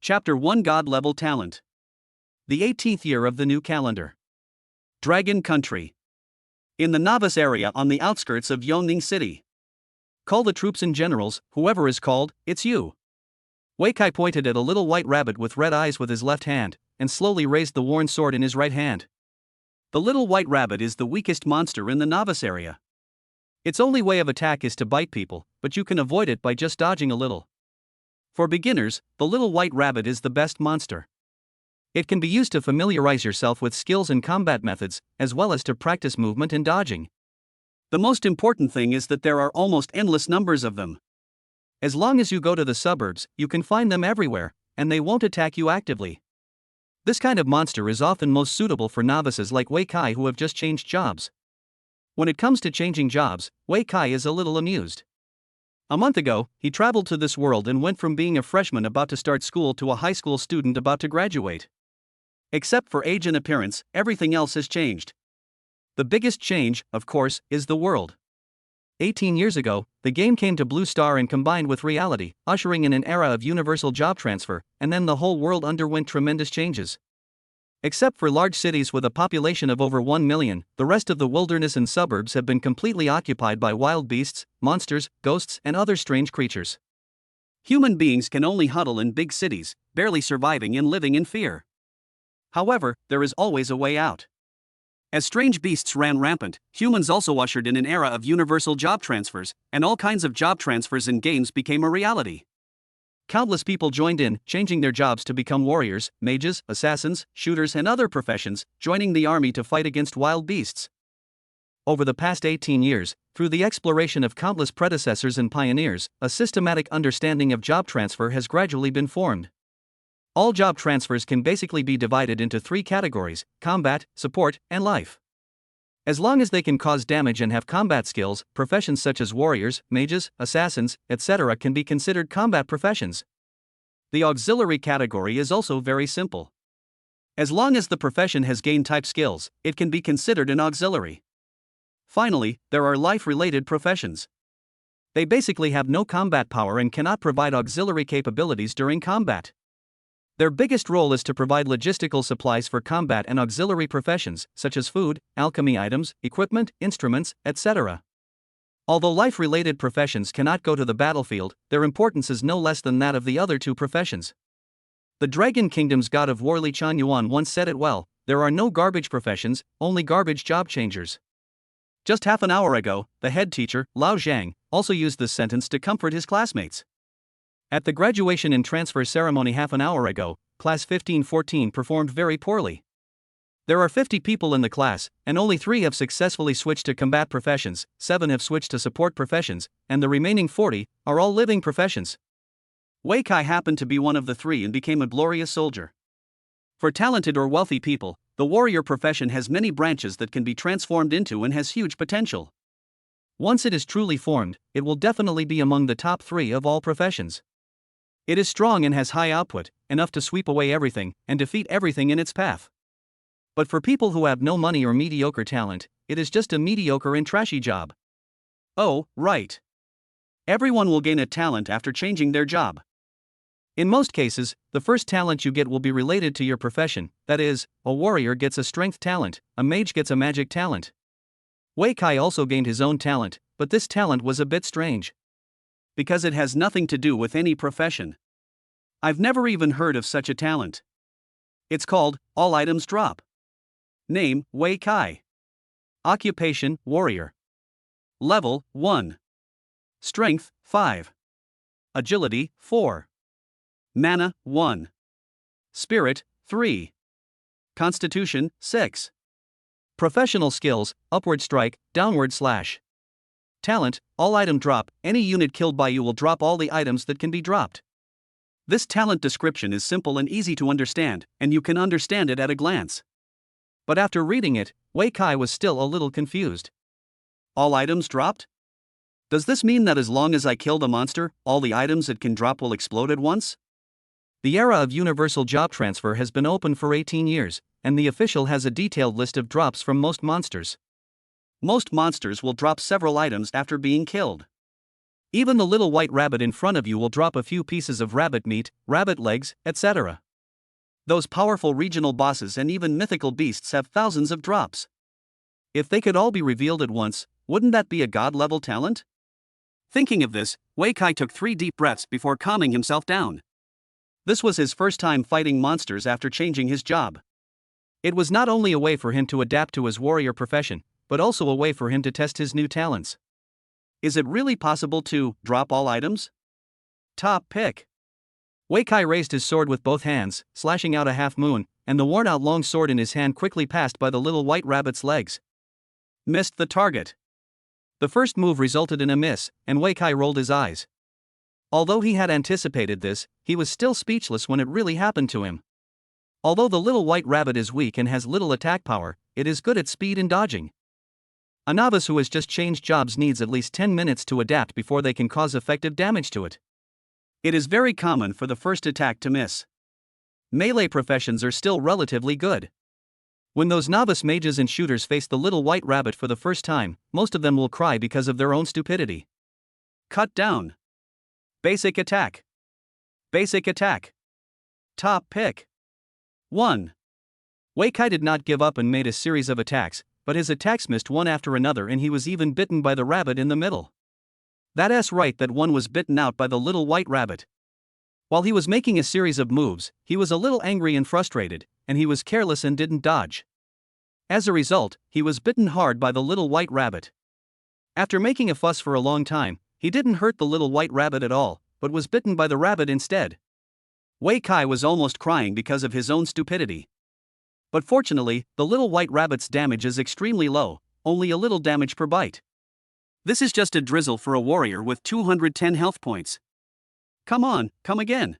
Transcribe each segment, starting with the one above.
Chapter 1 God Level Talent. The 18th year of the new calendar. Dragon Country. In the novice area on the outskirts of Yongning City. Call the troops and generals, whoever is called, it's you. Wei Kai pointed at a little white rabbit with red eyes with his left hand, and slowly raised the worn sword in his right hand. The little white rabbit is the weakest monster in the novice area. Its only way of attack is to bite people, but you can avoid it by just dodging a little. For beginners, the little white rabbit is the best monster. It can be used to familiarize yourself with skills and combat methods, as well as to practice movement and dodging. The most important thing is that there are almost endless numbers of them. As long as you go to the suburbs, you can find them everywhere, and they won't attack you actively. This kind of monster is often most suitable for novices like Wei Kai who have just changed jobs. When it comes to changing jobs, Wei Kai is a little amused. A month ago, he traveled to this world and went from being a freshman about to start school to a high school student about to graduate. Except for age and appearance, everything else has changed. The biggest change, of course, is the world. 18 years ago, the game came to Blue Star and combined with reality, ushering in an era of universal job transfer, and then the whole world underwent tremendous changes. Except for large cities with a population of over 1 million, the rest of the wilderness and suburbs have been completely occupied by wild beasts, monsters, ghosts, and other strange creatures. Human beings can only huddle in big cities, barely surviving and living in fear. However, there is always a way out. As strange beasts ran rampant, humans also ushered in an era of universal job transfers, and all kinds of job transfers in games became a reality. Countless people joined in, changing their jobs to become warriors, mages, assassins, shooters, and other professions, joining the army to fight against wild beasts. Over the past 18 years, through the exploration of countless predecessors and pioneers, a systematic understanding of job transfer has gradually been formed. All job transfers can basically be divided into 3 categories: combat, support, and life. As long as they can cause damage and have combat skills, professions such as warriors, mages, assassins, etc. can be considered combat professions. The auxiliary category is also very simple. As long as the profession has gained type skills, it can be considered an auxiliary. Finally, there are life-related professions. They basically have no combat power and cannot provide auxiliary capabilities during combat. Their biggest role is to provide logistical supplies for combat and auxiliary professions, such as food, alchemy items, equipment, instruments, etc. Although life-related professions cannot go to the battlefield, their importance is no less than that of the other 2 professions. The Dragon Kingdom's god of war Li Chuanyuan once said it well: there are no garbage professions, only garbage job changers. Just half an hour ago, the head teacher, Lao Zhang, also used this sentence to comfort his classmates. At the graduation and transfer ceremony half an hour ago, class 1514 performed very poorly. There are 50 people in the class, and only 3 have successfully switched to combat professions, 7 have switched to support professions, and the remaining 40 are all living professions. Wei Kai happened to be one of the 3 and became a glorious soldier. For talented or wealthy people, the warrior profession has many branches that can be transformed into and has huge potential. Once it is truly formed, it will definitely be among the top 3 of all professions. It is strong and has high output, enough to sweep away everything and defeat everything in its path. But for people who have no money or mediocre talent, it is just a mediocre and trashy job. Oh, right. Everyone will gain a talent after changing their job. In most cases, the first talent you get will be related to your profession, that is, a warrior gets a strength talent, a mage gets a magic talent. Wei Kai also gained his own talent, but this talent was a bit strange. Because it has nothing to do with any profession. I've never even heard of such a talent. It's called, All Items Drop. Name, Wei Kai. Occupation, Warrior. Level, 1. Strength, 5. Agility, 4. Mana, 1. Spirit, 3. Constitution, 6. Professional skills, upward strike, downward slash. Talent, all item drop, any unit killed by you will drop all the items that can be dropped. This talent description is simple and easy to understand, and you can understand it at a glance. But after reading it, Wei Kai was still a little confused. All items dropped? Does this mean that as long as I kill the monster, all the items it can drop will explode at once? The era of universal job transfer has been open for 18 years, and the official has a detailed list of drops from most monsters. Most monsters will drop several items after being killed. Even the little white rabbit in front of you will drop a few pieces of rabbit meat, rabbit legs, etc. Those powerful regional bosses and even mythical beasts have thousands of drops. If they could all be revealed at once, wouldn't that be a god-level talent? Thinking of this, Wei Kai took 3 deep breaths before calming himself down. This was his first time fighting monsters after changing his job. It was not only a way for him to adapt to his warrior profession, but also a way for him to test his new talents. Is it really possible to drop all items? Top pick. Wei Kai raised his sword with both hands, slashing out a half moon, and the worn-out long sword in his hand quickly passed by the little white rabbit's legs. Missed the target. The first move resulted in a miss, and Wei Kai rolled his eyes. Although he had anticipated this, he was still speechless when it really happened to him. Although the little white rabbit is weak and has little attack power, it is good at speed and dodging. A novice who has just changed jobs needs at least 10 minutes to adapt before they can cause effective damage to it. It is very common for the first attack to miss. Melee professions are still relatively good. When those novice mages and shooters face the little white rabbit for the first time, most of them will cry because of their own stupidity. Cut down. Basic attack. Basic attack. Top pick. 1. Wei Kai did not give up and made a series of attacks, but his attacks missed one after another and he was even bitten by the rabbit in the middle. That's right, that one was bitten out by the little white rabbit. While he was making a series of moves, he was a little angry and frustrated, and he was careless and didn't dodge. As a result, he was bitten hard by the little white rabbit. After making a fuss for a long time, he didn't hurt the little white rabbit at all, but was bitten by the rabbit instead. Wei Kai was almost crying because of his own stupidity. But fortunately, the little white rabbit's damage is extremely low, only a little damage per bite. This is just a drizzle for a warrior with 210 health points. Come on, come again.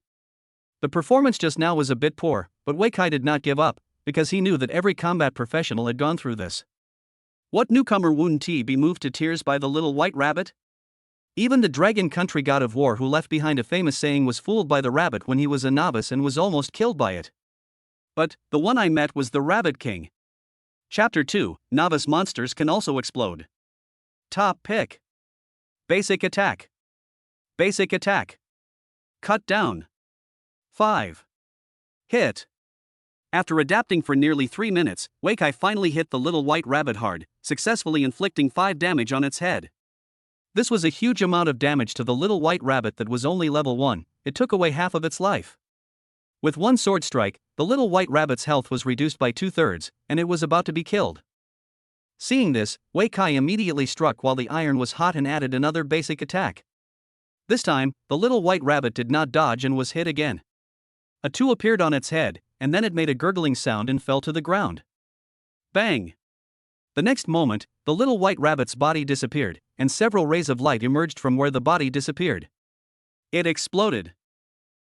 The performance just now was a bit poor, but Wei Kai did not give up, because he knew that every combat professional had gone through this. What newcomer wouldn't be moved to tears by the little white rabbit? Even the Dragon Country god of war who left behind a famous saying was fooled by the rabbit when he was a novice and was almost killed by it. But the one I met was the Rabbit King. Chapter 2, Novice Monsters Can Also Explode. Top pick. Basic attack. Basic attack. Cut down. 5. Hit. After adapting for nearly 3 minutes, Wei Kai finally hit the little white rabbit hard, successfully inflicting 5 damage on its head. This was a huge amount of damage to the little white rabbit that was only level 1, it took away half of its life. With one sword strike, the little white rabbit's health was reduced by 2/3, and it was about to be killed. Seeing this, Wei Kai immediately struck while the iron was hot and added another basic attack. This time, the little white rabbit did not dodge and was hit again. A 2 appeared on its head, and then it made a gurgling sound and fell to the ground. Bang! The next moment, the little white rabbit's body disappeared, and several rays of light emerged from where the body disappeared. It exploded.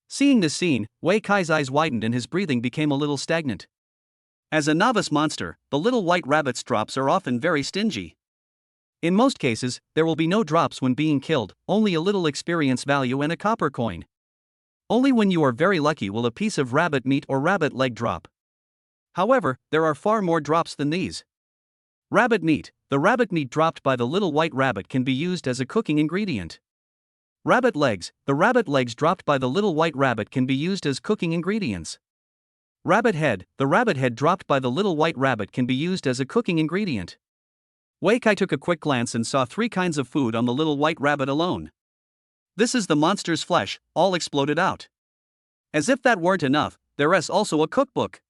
Seeing this scene, Wei Kai's eyes widened and his breathing became a little stagnant. As a novice monster, the little white rabbit's drops are often very stingy. In most cases, there will be no drops when being killed, only a little experience value and a copper coin. Only when you are very lucky will a piece of rabbit meat or rabbit leg drop. However, there are far more drops than these. Rabbit meat. The rabbit meat dropped by the little white rabbit can be used as a cooking ingredient. Rabbit legs. The rabbit legs dropped by the little white rabbit can be used as cooking ingredients. Rabbit head. The rabbit head dropped by the little white rabbit can be used as a cooking ingredient. Wei Kai took a quick glance and saw 3 kinds of food on the little white rabbit alone. This is the monster's flesh, all exploded out. As if that weren't enough, there is also a cookbook.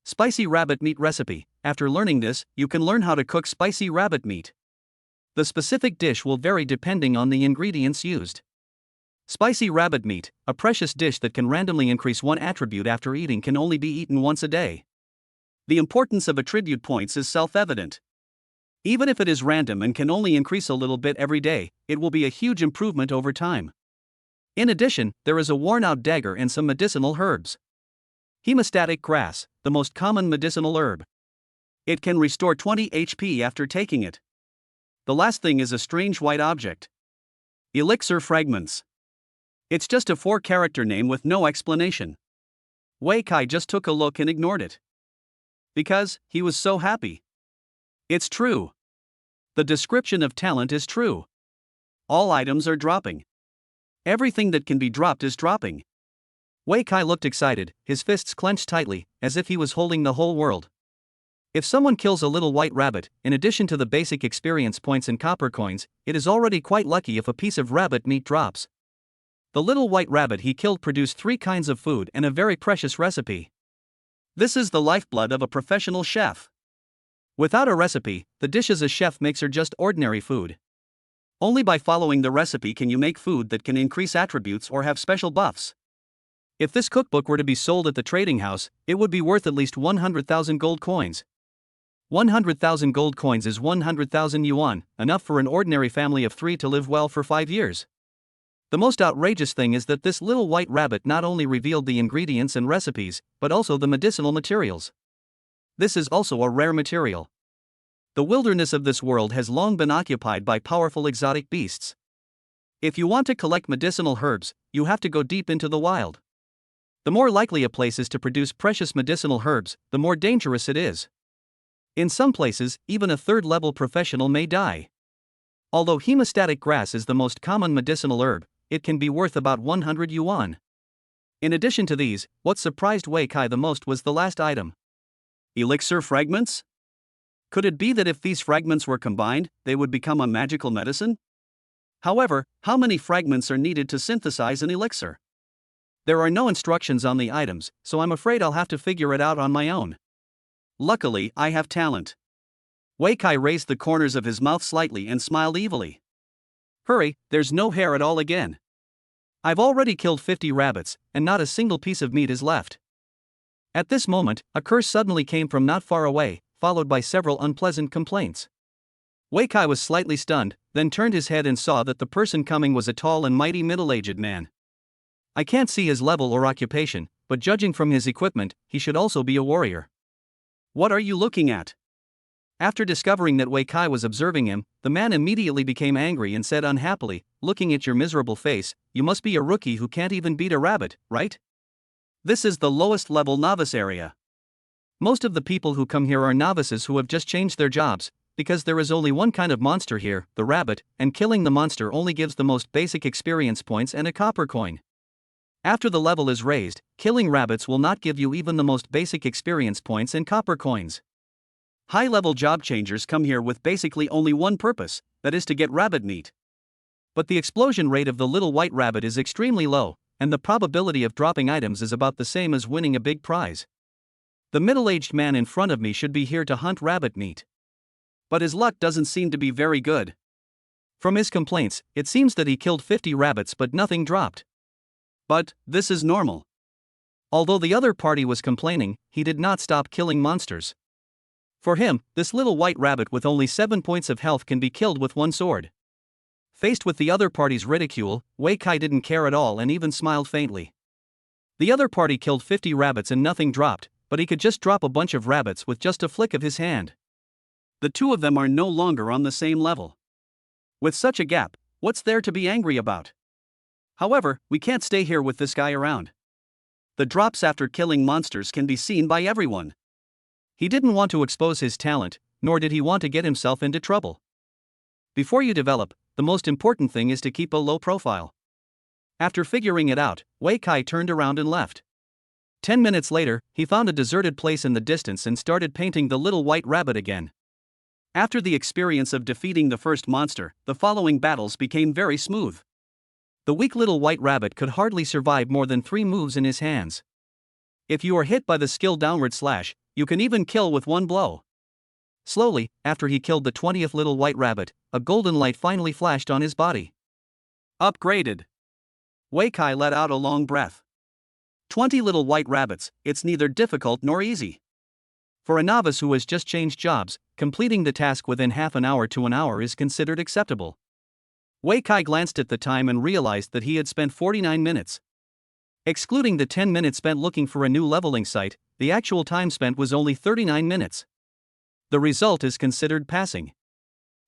Spicy rabbit meat recipe. After learning this, you can learn how to cook spicy rabbit meat. The specific dish will vary depending on the ingredients used. Spicy rabbit meat, a precious dish that can randomly increase one attribute after eating, can only be eaten once a day. The importance of attribute points is self-evident. Even if it is random and can only increase a little bit every day, it will be a huge improvement over time. In addition, there is a worn-out dagger and some medicinal herbs. Hemostatic grass, the most common medicinal herb. It can restore 20 HP after taking it. The last thing is a strange white object. Elixir fragments. It's just a 4-character name with no explanation. Wei Kai just took a look and ignored it. Because he was so happy. It's true. The description of talent is true. All items are dropping. Everything that can be dropped is dropping. Wei Kai looked excited, his fists clenched tightly, as if he was holding the whole world. If someone kills a little white rabbit, in addition to the basic experience points and copper coins, it is already quite lucky if a piece of rabbit meat drops. The little white rabbit he killed produced 3 kinds of food and a very precious recipe. This is the lifeblood of a professional chef. Without a recipe, the dishes a chef makes are just ordinary food. Only by following the recipe can you make food that can increase attributes or have special buffs. If this cookbook were to be sold at the trading house, it would be worth at least 100,000 gold coins. 100,000 gold coins is 100,000 yuan, enough for an ordinary family of 3 to live well for 5 years. The most outrageous thing is that this little white rabbit not only revealed the ingredients and recipes, but also the medicinal materials. This is also a rare material. The wilderness of this world has long been occupied by powerful exotic beasts. If you want to collect medicinal herbs, you have to go deep into the wild. The more likely a place is to produce precious medicinal herbs, the more dangerous it is. In some places, even a third-level professional may die. Although hemostatic grass is the most common medicinal herb, it can be worth about 100 yuan. In addition to these, what surprised Wei Kai the most was the last item. Elixir fragments? Could it be that if these fragments were combined, they would become a magical medicine? However, how many fragments are needed to synthesize an elixir? There are no instructions on the items, so I'm afraid I'll have to figure it out on my own. Luckily, I have talent. Wei Kai raised the corners of his mouth slightly and smiled evilly. Hurry, there's no hair at all again. I've already killed 50 rabbits, and not a single piece of meat is left. At this moment, a curse suddenly came from not far away, followed by several unpleasant complaints. Wei Kai was slightly stunned, then turned his head and saw that the person coming was a tall and mighty middle-aged man. I can't see his level or occupation, but judging from his equipment, he should also be a warrior. What are you looking at? After discovering that Wei Kai was observing him, the man immediately became angry and said unhappily, looking at your miserable face, you must be a rookie who can't even beat a rabbit, right? This is the lowest level novice area. Most of the people who come here are novices who have just changed their jobs, because there is only one kind of monster here, the rabbit, and killing the monster only gives the most basic experience points and a copper coin. After the level is raised, killing rabbits will not give you even the most basic experience points and copper coins. High-level job changers come here with basically only one purpose, that is to get rabbit meat. But the explosion rate of the little white rabbit is extremely low, and the probability of dropping items is about the same as winning a big prize. The middle-aged man in front of me should be here to hunt rabbit meat. But his luck doesn't seem to be very good. From his complaints, it seems that he killed 50 rabbits but nothing dropped. But this is normal. Although the other party was complaining, he did not stop killing monsters. For him, this little white rabbit with only 7 points of health can be killed with one sword. Faced with the other party's ridicule, Wei Kai didn't care at all and even smiled faintly. The other party killed 50 rabbits and nothing dropped, but he could just drop a bunch of rabbits with just a flick of his hand. The two of them are no longer on the same level. With such a gap, what's there to be angry about? However, we can't stay here with this guy around. The drops after killing monsters can be seen by everyone. He didn't want to expose his talent, nor did he want to get himself into trouble. Before you develop, the most important thing is to keep a low profile. After figuring it out, Wei Kai turned around and left. 10 minutes later, he found a deserted place in the distance and started painting the little white rabbit again. After the experience of defeating the first monster, the following battles became very smooth. The weak little white rabbit could hardly survive more than 3 moves in his hands. If you are hit by the skill downward slash, you can even kill with one blow. Slowly, after he killed the 20th little white rabbit, a golden light finally flashed on his body. Upgraded. Wei Kai let out a long breath. 20 little white rabbits, it's neither difficult nor easy. For a novice who has just changed jobs, completing the task within half an hour to an hour is considered acceptable. Wei Kai glanced at the time and realized that he had spent 49 minutes. Excluding the 10 minutes spent looking for a new leveling site, the actual time spent was only 39 minutes. The result is considered passing.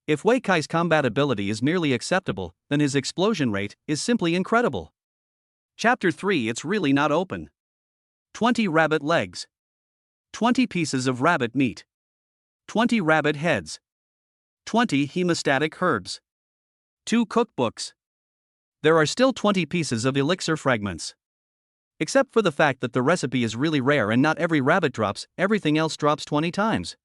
If Wei Kai's combat ability is merely acceptable, then his explosion rate is simply incredible. Chapter 3 It's really not open. 20 rabbit legs. 20 pieces of rabbit meat. 20 rabbit heads. 20 hemostatic herbs. 2 cookbooks. There are still 20 pieces of elixir fragments. Except for the fact that the recipe is really rare and not every rabbit drops, everything else drops 20 times.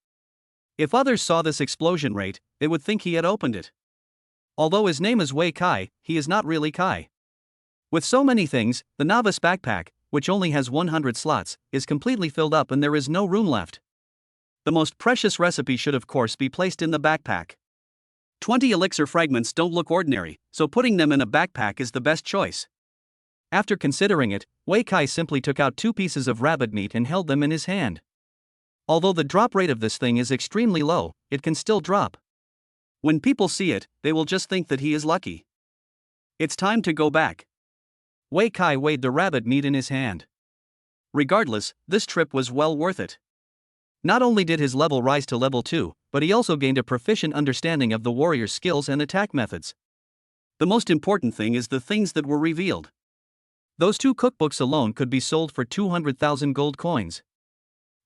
If others saw this explosion rate, they would think he had opened it. Although his name is Wei Kai, he is not really Kai. With so many things, the novice backpack, which only has 100 slots, is completely filled up and there is no room left. The most precious recipe should of course be placed in the backpack. 20 elixir fragments don't look ordinary, so putting them in a backpack is the best choice. After considering it, Wei Kai simply took out 2 pieces of rabbit meat and held them in his hand. Although the drop rate of this thing is extremely low, it can still drop. When people see it, they will just think that he is lucky. It's time to go back. Wei Kai weighed the rabbit meat in his hand. Regardless, this trip was well worth it. Not only did his level rise to level 2, but he also gained a proficient understanding of the warrior's skills and attack methods. The most important thing is the things that were revealed. Those 2 cookbooks alone could be sold for 200,000 gold coins.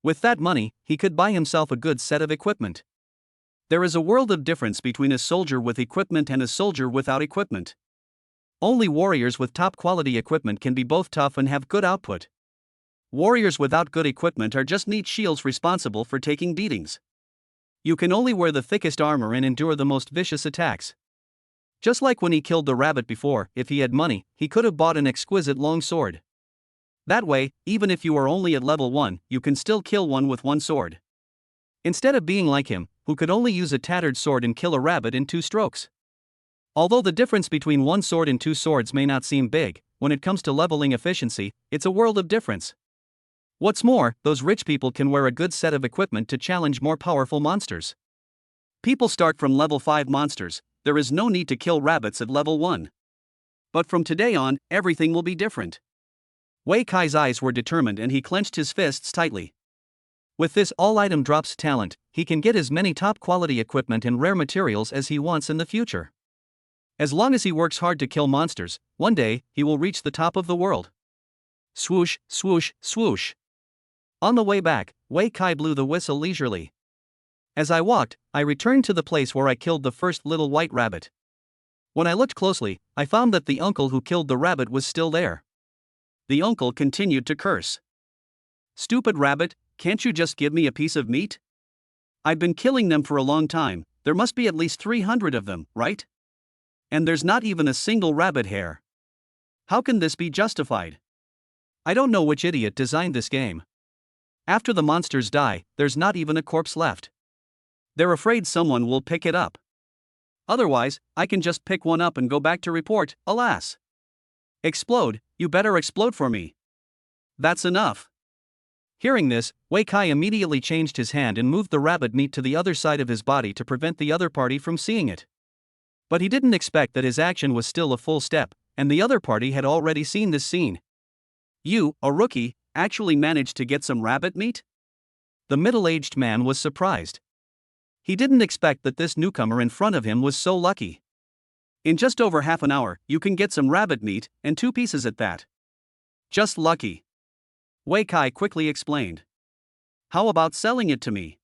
With that money, he could buy himself a good set of equipment. There is a world of difference between a soldier with equipment and a soldier without equipment. Only warriors with top quality equipment can be both tough and have good output. Warriors without good equipment are just neat shields responsible for taking beatings. You can only wear the thickest armor and endure the most vicious attacks. Just like when he killed the rabbit before, if he had money, he could have bought an exquisite long sword. That way, even if you are only at level 1, you can still kill one with one sword. Instead of being like him, who could only use a tattered sword and kill a rabbit in 2 strokes. Although the difference between one sword and 2 swords may not seem big, when it comes to leveling efficiency, it's a world of difference. What's more, those rich people can wear a good set of equipment to challenge more powerful monsters. People start from level 5 monsters, there is no need to kill rabbits at level 1. But from today on, everything will be different. Wei Kai's eyes were determined and he clenched his fists tightly. With this all-item drops talent, he can get as many top-quality equipment and rare materials as he wants in the future. As long as he works hard to kill monsters, one day, he will reach the top of the world. Swoosh, swoosh, swoosh. On the way back, Wei Kai blew the whistle leisurely. As I walked, I returned to the place where I killed the first little white rabbit. When I looked closely, I found that the uncle who killed the rabbit was still there. The uncle continued to curse. Stupid rabbit, can't you just give me a piece of meat? I've been killing them for a long time, there must be at least 300 of them, right? And there's not even a single rabbit hair. How can this be justified? I don't know which idiot designed this game. After the monsters die, there's not even a corpse left. They're afraid someone will pick it up. Otherwise, I can just pick one up and go back to report, alas. Explode, you better explode for me. That's enough. Hearing this, Wei Kai immediately changed his hand and moved the rabbit meat to the other side of his body to prevent the other party from seeing it. But he didn't expect that his action was still a full step, and the other party had already seen this scene. You, a rookie, actually managed to get some rabbit meat? The middle-aged man was surprised. He didn't expect that this newcomer in front of him was so lucky. In just over half an hour, you can get some rabbit meat, and 2 pieces at that. Just lucky. Wei Kai quickly explained. How about selling it to me?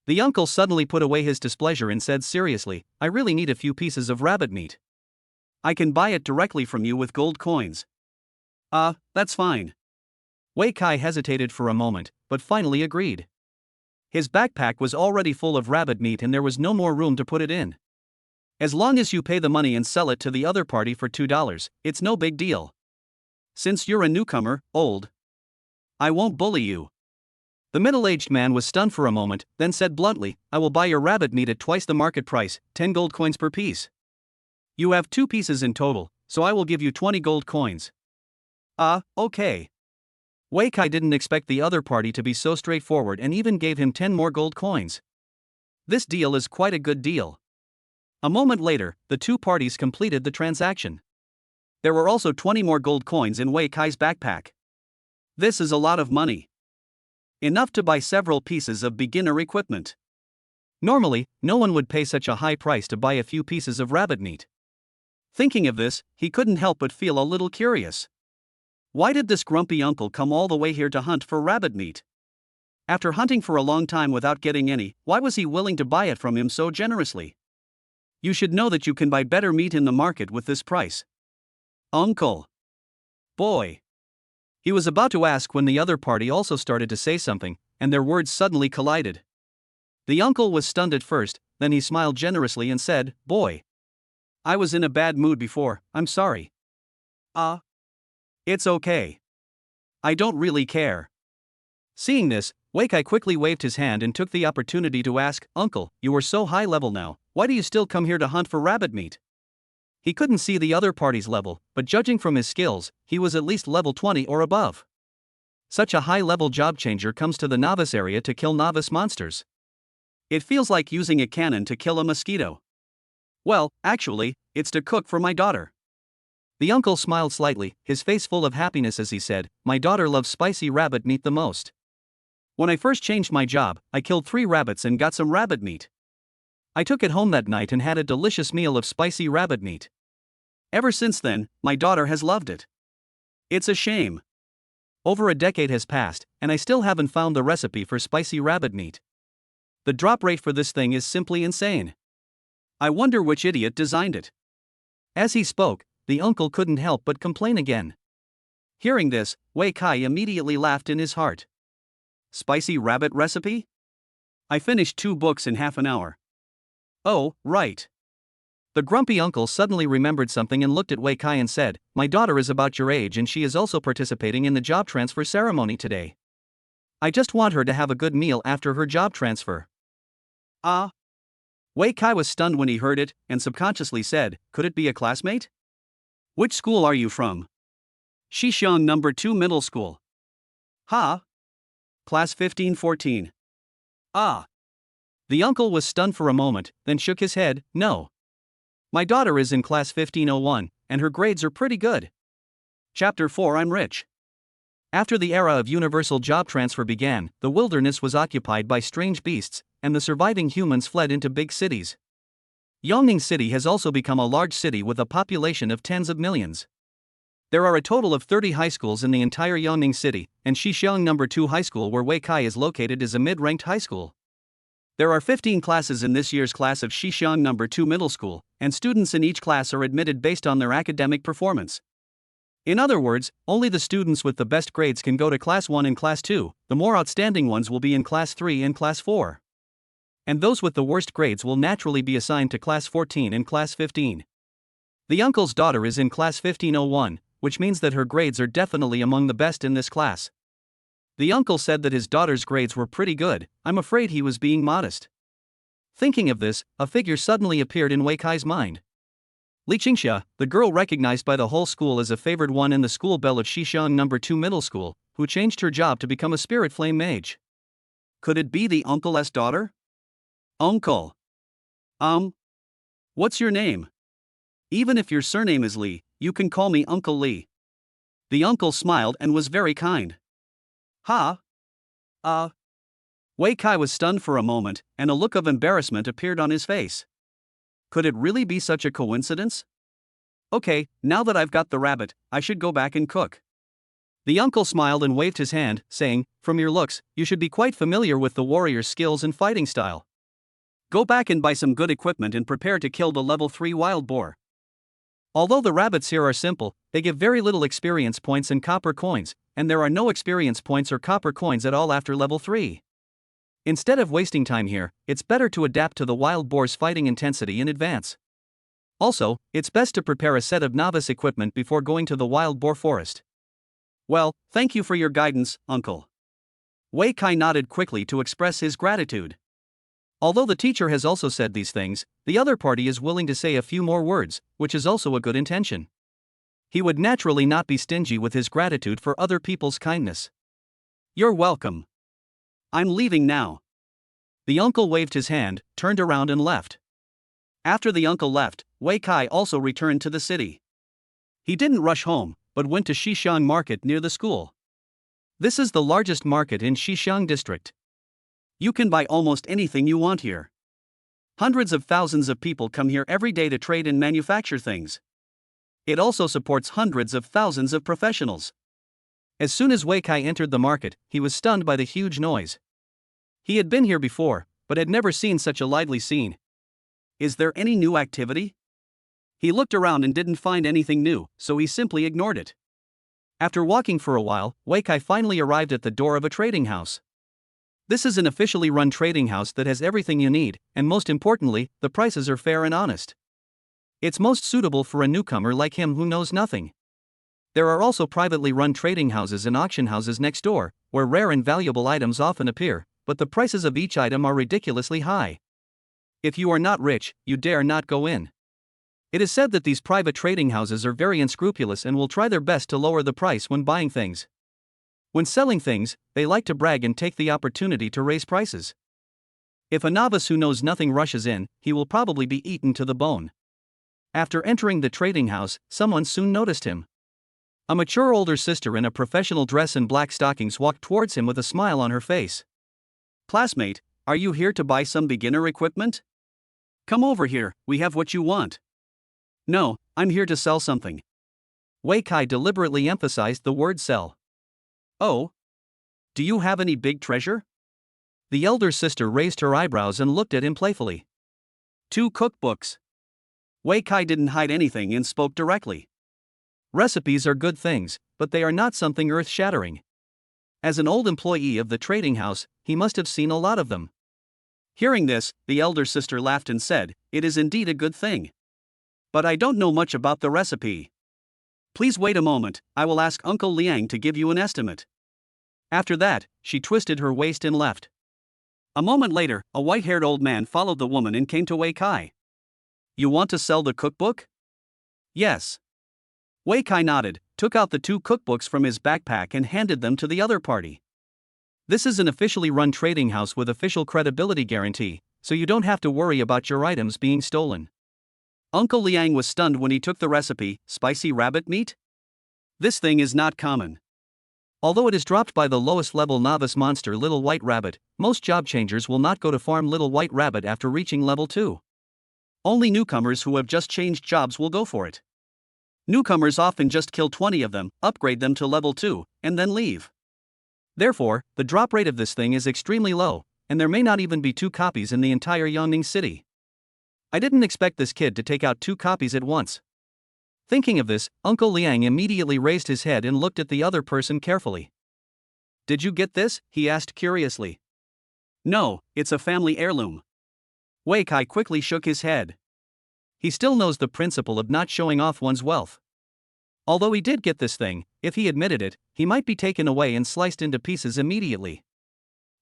The uncle suddenly put away his displeasure and said seriously, I really need a few pieces of rabbit meat. I can buy it directly from you with gold coins. That's fine. Wei Kai hesitated for a moment, but finally agreed. His backpack was already full of rabbit meat and there was no more room to put it in. As long as you pay the money and sell it to the other party for $2, it's no big deal. Since you're a newcomer, old, I won't bully you. The middle-aged man was stunned for a moment, then said bluntly, I will buy your rabbit meat at twice the market price, 10 gold coins per piece. You have 2 pieces in total, so I will give you 20 gold coins. Okay. Wei Kai didn't expect the other party to be so straightforward and even gave him 10 more gold coins. This deal is quite a good deal. A moment later, the 2 parties completed the transaction. There were also 20 more gold coins in Wei Kai's backpack. This is a lot of money. Enough to buy several pieces of beginner equipment. Normally, no one would pay such a high price to buy a few pieces of rabbit meat. Thinking of this, he couldn't help but feel a little curious. Why did this grumpy uncle come all the way here to hunt for rabbit meat? After hunting for a long time without getting any, why was he willing to buy it from him so generously? You should know that you can buy better meat in the market with this price. Uncle. Boy. He was about to ask when the other party also started to say something, and their words suddenly collided. The uncle was stunned at first, then he smiled generously and said, "Boy. I was in a bad mood before, I'm sorry." It's okay. I don't really care. Seeing this, Weikai quickly waved his hand and took the opportunity to ask, "Uncle, you are so high level now, why do you still come here to hunt for rabbit meat?" He couldn't see the other party's level, but judging from his skills, he was at least level 20 or above. Such a high-level job changer comes to the novice area to kill novice monsters. It feels like using a cannon to kill a mosquito. Well, actually, it's to cook for my daughter. The uncle smiled slightly, his face full of happiness as he said, "My daughter loves spicy rabbit meat the most. When I first changed my job, I killed 3 rabbits and got some rabbit meat. I took it home that night and had a delicious meal of spicy rabbit meat. Ever since then, my daughter has loved it. It's a shame. Over a decade has passed, and I still haven't found the recipe for spicy rabbit meat. The drop rate for this thing is simply insane. I wonder which idiot designed it." As he spoke, the uncle couldn't help but complain again. Hearing this, Wei Kai immediately laughed in his heart. Spicy rabbit recipe? I finished 2 books in half an hour. Oh, right. The grumpy uncle suddenly remembered something and looked at Wei Kai and said, "My daughter is about your age and she is also participating in the job transfer ceremony today. I just want her to have a good meal after her job transfer." Wei Kai was stunned when he heard it, and subconsciously said, "Could it be a classmate? Which school are you from?" "Xishan number 2 middle school." Class 1514. The uncle was stunned for a moment, then shook his head, "No. My daughter is in class 1501, and her grades are pretty good." Chapter 4 I'm Rich. After the era of universal job transfer began, the wilderness was occupied by strange beasts, and the surviving humans fled into big cities. Yongning City has also become a large city with a population of tens of millions. There are a total of 30 high schools in the entire Yongning City, and Xishan number 2 High School where Wei Kai is located is a mid-ranked high school. There are 15 classes in this year's class of Xishan number 2 Middle School, and students in each class are admitted based on their academic performance. In other words, only the students with the best grades can go to Class 1 and Class 2, the more outstanding ones will be in Class 3 and Class 4. And those with the worst grades will naturally be assigned to Class 14 and Class 15. The uncle's daughter is in Class 1501, which means that her grades are definitely among the best in this class. The uncle said that his daughter's grades were pretty good. I'm afraid he was being modest. Thinking of this, a figure suddenly appeared in Wei Kai's mind. Li Qingxia, the girl recognized by the whole school as a favored one in the school bell of Xishan number 2 Middle School, who changed her job to become a spirit flame mage. Could it be the uncle's daughter? Uncle. What's your name? Even if your surname is Li, you can call me Uncle Li. The uncle smiled and was very kind. Wei Kai was stunned for a moment, and a look of embarrassment appeared on his face. Could it really be such a coincidence? Okay, now that I've got the rabbit, I should go back and cook. The uncle smiled and waved his hand, saying, "From your looks, you should be quite familiar with the warrior's skills and fighting style. Go back and buy some good equipment and prepare to kill the level 3 wild boar." Although the rabbits here are simple, they give very little experience points and copper coins, and there are no experience points or copper coins at all after level 3. Instead of wasting time here, it's better to adapt to the wild boar's fighting intensity in advance. Also, it's best to prepare a set of novice equipment before going to the wild boar forest. Well, thank you for your guidance, Uncle. Wei Kai nodded quickly to express his gratitude. Although the teacher has also said these things, the other party is willing to say a few more words, which is also a good intention. He would naturally not be stingy with his gratitude for other people's kindness. You're welcome. I'm leaving now. The uncle waved his hand, turned around and left. After the uncle left, Wei Kai also returned to the city. He didn't rush home, but went to Xishan Market near the school. This is the largest market in Xishan district. You can buy almost anything you want here. Hundreds of thousands of people come here every day to trade and manufacture things. It also supports hundreds of thousands of professionals. As soon as Wei Kai entered the market, he was stunned by the huge noise. He had been here before, but had never seen such a lively scene. Is there any new activity? He looked around and didn't find anything new, so he simply ignored it. After walking for a while, Wei Kai finally arrived at the door of a trading house. This is an officially run trading house that has everything you need, and most importantly, the prices are fair and honest. It's most suitable for a newcomer like him who knows nothing. There are also privately run trading houses and auction houses next door, where rare and valuable items often appear, but the prices of each item are ridiculously high. If you are not rich, you dare not go in. It is said that these private trading houses are very unscrupulous and will try their best to lower the price when buying things. When selling things, they like to brag and take the opportunity to raise prices. If a novice who knows nothing rushes in, he will probably be eaten to the bone. After entering the trading house, someone soon noticed him. A mature older sister in a professional dress and black stockings walked towards him with a smile on her face. "Classmate, are you here to buy some beginner equipment? Come over here, we have what you want." "No, I'm here to sell something." Wei Kai deliberately emphasized the word sell. "Oh? Do you have any big treasure?" The elder sister raised her eyebrows and looked at him playfully. "2 cookbooks." Wei Kai didn't hide anything and spoke directly. Recipes are good things, but they are not something earth-shattering. As an old employee of the trading house, he must have seen a lot of them. Hearing this, the elder sister laughed and said, "It is indeed a good thing. But I don't know much about the recipe. Please wait a moment, I will ask Uncle Liang to give you an estimate." After that, she twisted her waist and left. A moment later, a white-haired old man followed the woman and came to Wei Kai. "You want to sell the cookbook?" "Yes." Wei Kai nodded, took out the 2 cookbooks from his backpack and handed them to the other party. This is an officially run trading house with official credibility guarantee, so you don't have to worry about your items being stolen. Uncle Liang was stunned when he took the recipe, spicy rabbit meat? This thing is not common. Although it is dropped by the lowest level novice monster Little White Rabbit, most job changers will not go to farm Little White Rabbit after reaching level 2. Only newcomers who have just changed jobs will go for it. Newcomers often just kill 20 of them, upgrade them to level 2, and then leave. Therefore, the drop rate of this thing is extremely low, and there may not even be 2 copies in the entire Yongning city. I didn't expect this kid to take out 2 copies at once. Thinking of this, Uncle Liang immediately raised his head and looked at the other person carefully. "Did you get this?" he asked curiously. "No, it's a family heirloom." Wei Kai quickly shook his head. He still knows the principle of not showing off one's wealth. Although he did get this thing, if he admitted it, he might be taken away and sliced into pieces immediately.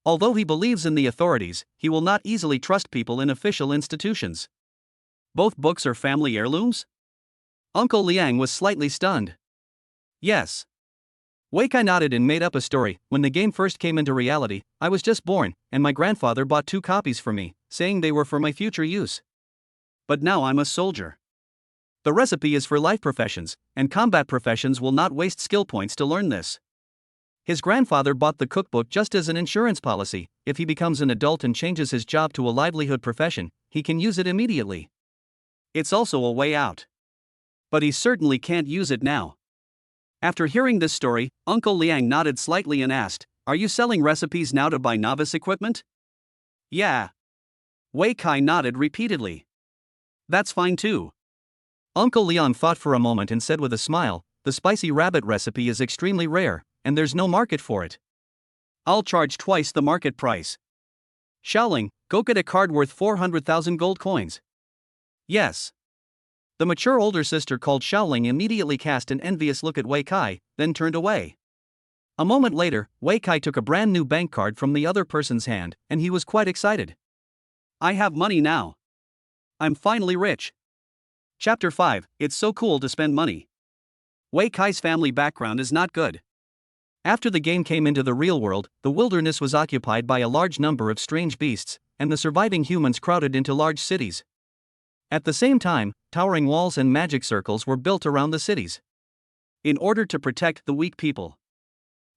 Although he believes in the authorities, he will not easily trust people in official institutions. Both books are family heirlooms? Uncle Liang was slightly stunned. Yes. Wei Kai nodded and made up a story. "When the game first came into reality, I was just born, and my grandfather bought 2 copies for me, saying they were for my future use. But now I'm a soldier. The recipe is for life professions, and combat professions will not waste skill points to learn this. His grandfather bought the cookbook just as an insurance policy. If he becomes an adult and changes his job to a livelihood profession, he can use it immediately. It's also a way out. But he certainly can't use it now." After hearing this story, Uncle Liang nodded slightly and asked, "Are you selling recipes now to buy novice equipment?" "Yeah." Wei Kai nodded repeatedly. "That's fine too." Uncle Leon thought for a moment and said with a smile, "The spicy rabbit recipe is extremely rare, and there's no market for it. I'll charge twice the market price. Shaoling, go get a card worth 400,000 gold coins." "Yes." The mature older sister called Shaoling immediately cast an envious look at Wei Kai, then turned away. A moment later, Wei Kai took a brand new bank card from the other person's hand, and he was quite excited. "I have money now. I'm finally rich." Chapter 5, It's so cool to spend money. Wei Kai's family background is not good. After the game came into the real world, the wilderness was occupied by a large number of strange beasts, and the surviving humans crowded into large cities. At the same time, towering walls and magic circles were built around the cities, in order to protect the weak people.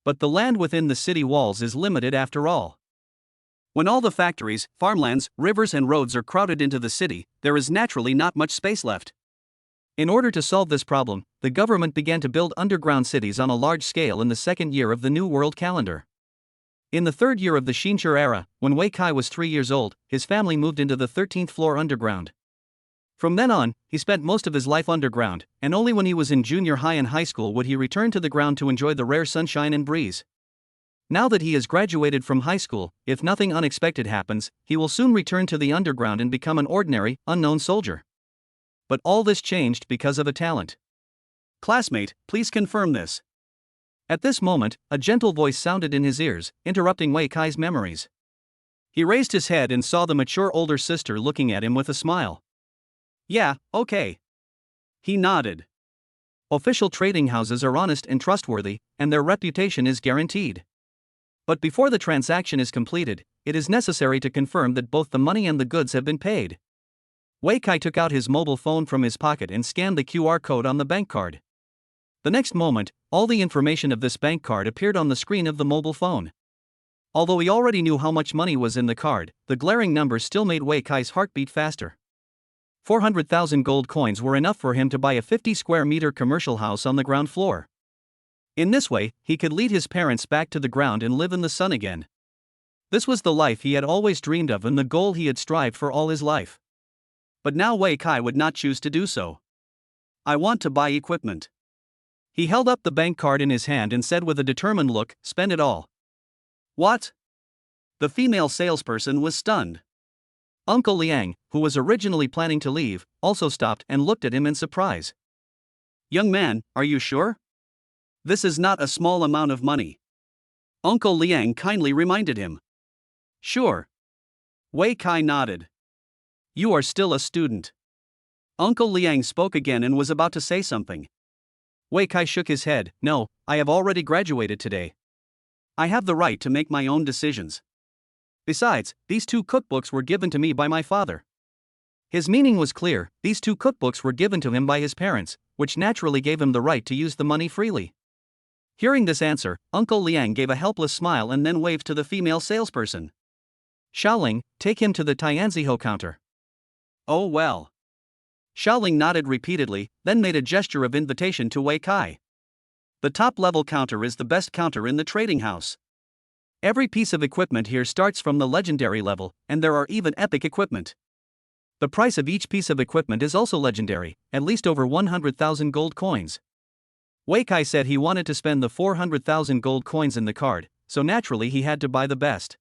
But the land within the city walls is limited after all. When all the factories, farmlands, rivers and roads are crowded into the city, there is naturally not much space left. In order to solve this problem, the government began to build underground cities on a large scale in the 2nd year of the New World calendar. In the 3rd year of the Xinshi era, when Wei Kai was 3 years old, his family moved into the 13th floor underground. From then on, he spent most of his life underground, and only when he was in junior high and high school would he return to the ground to enjoy the rare sunshine and breeze. Now that he has graduated from high school, if nothing unexpected happens, he will soon return to the underground and become an ordinary, unknown soldier. But all this changed because of a talent. Classmate, please confirm this. At this moment, a gentle voice sounded in his ears, interrupting Wei Kai's memories. He raised his head and saw the mature older sister looking at him with a smile. Yeah, okay. He nodded. Official trading houses are honest and trustworthy, and their reputation is guaranteed. But before the transaction is completed, it is necessary to confirm that both the money and the goods have been paid. Wei Kai took out his mobile phone from his pocket and scanned the QR code on the bank card. The next moment, all the information of this bank card appeared on the screen of the mobile phone. Although he already knew how much money was in the card, the glaring numbers still made Wei Kai's heart beat faster. 400,000 gold coins were enough for him to buy a 50 square meter commercial house on the ground floor. In this way, he could lead his parents back to the ground and live in the sun again. This was the life he had always dreamed of and the goal he had strived for all his life. But now Wei Kai would not choose to do so. I want to buy equipment. He held up the bank card in his hand and said with a determined look, spend it all. What? The female salesperson was stunned. Uncle Liang, who was originally planning to leave, also stopped and looked at him in surprise. Young man, are you sure? This is not a small amount of money. Uncle Liang kindly reminded him. Sure. Wei Kai nodded. You are still a student. Uncle Liang spoke again and was about to say something. Wei Kai shook his head. No, I have already graduated today. I have the right to make my own decisions. Besides, these 2 cookbooks were given to me by my father. His meaning was clear, these 2 cookbooks were given to him by his parents, which naturally gave him the right to use the money freely. Hearing this answer, Uncle Liang gave a helpless smile and then waved to the female salesperson. Shaoling, take him to the Tianziho counter. Oh well. Shaoling nodded repeatedly, then made a gesture of invitation to Wei Kai. The top-level counter is the best counter in the trading house. Every piece of equipment here starts from the legendary level, and there are even epic equipment. The price of each piece of equipment is also legendary, at least over 100,000 gold coins. Wei Kai said he wanted to spend the 400,000 gold coins in the card, so naturally he had to buy the best.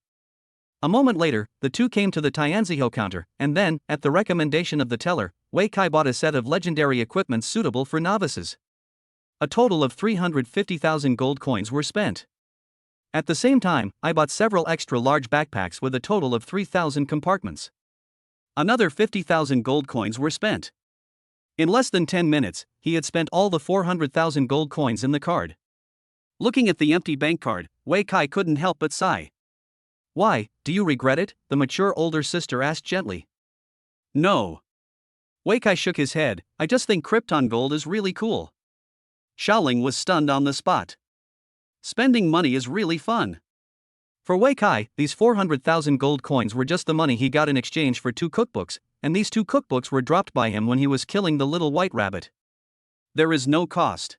A moment later, the two came to the Tianziho counter, and then, at the recommendation of the teller, Wei Kai bought a set of legendary equipment suitable for novices. A total of 350,000 gold coins were spent. At the same time, I bought several extra large backpacks with a total of 3,000 compartments. Another 50,000 gold coins were spent. In less than 10 minutes, he had spent all the 400,000 gold coins in the card. Looking at the empty bank card, Wei Kai couldn't help but sigh. Why, do you regret it? The mature older sister asked gently. No. Wei Kai shook his head. I just think Krypton gold is really cool. Shaoling was stunned on the spot. Spending money is really fun. For Wei Kai, these 400,000 gold coins were just the money he got in exchange for 2 cookbooks, and these 2 cookbooks were dropped by him when he was killing the little white rabbit. There is no cost.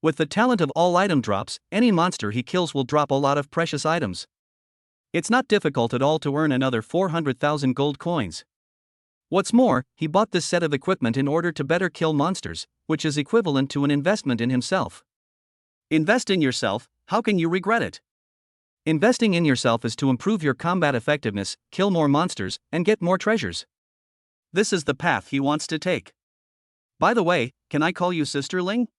With the talent of all item drops, any monster he kills will drop a lot of precious items. It's not difficult at all to earn another 400,000 gold coins. What's more, he bought this set of equipment in order to better kill monsters, which is equivalent to an investment in himself. Invest in yourself, how can you regret it? Investing in yourself is to improve your combat effectiveness, kill more monsters, and get more treasures. This is the path he wants to take. By the way, can I call you Sister Ling?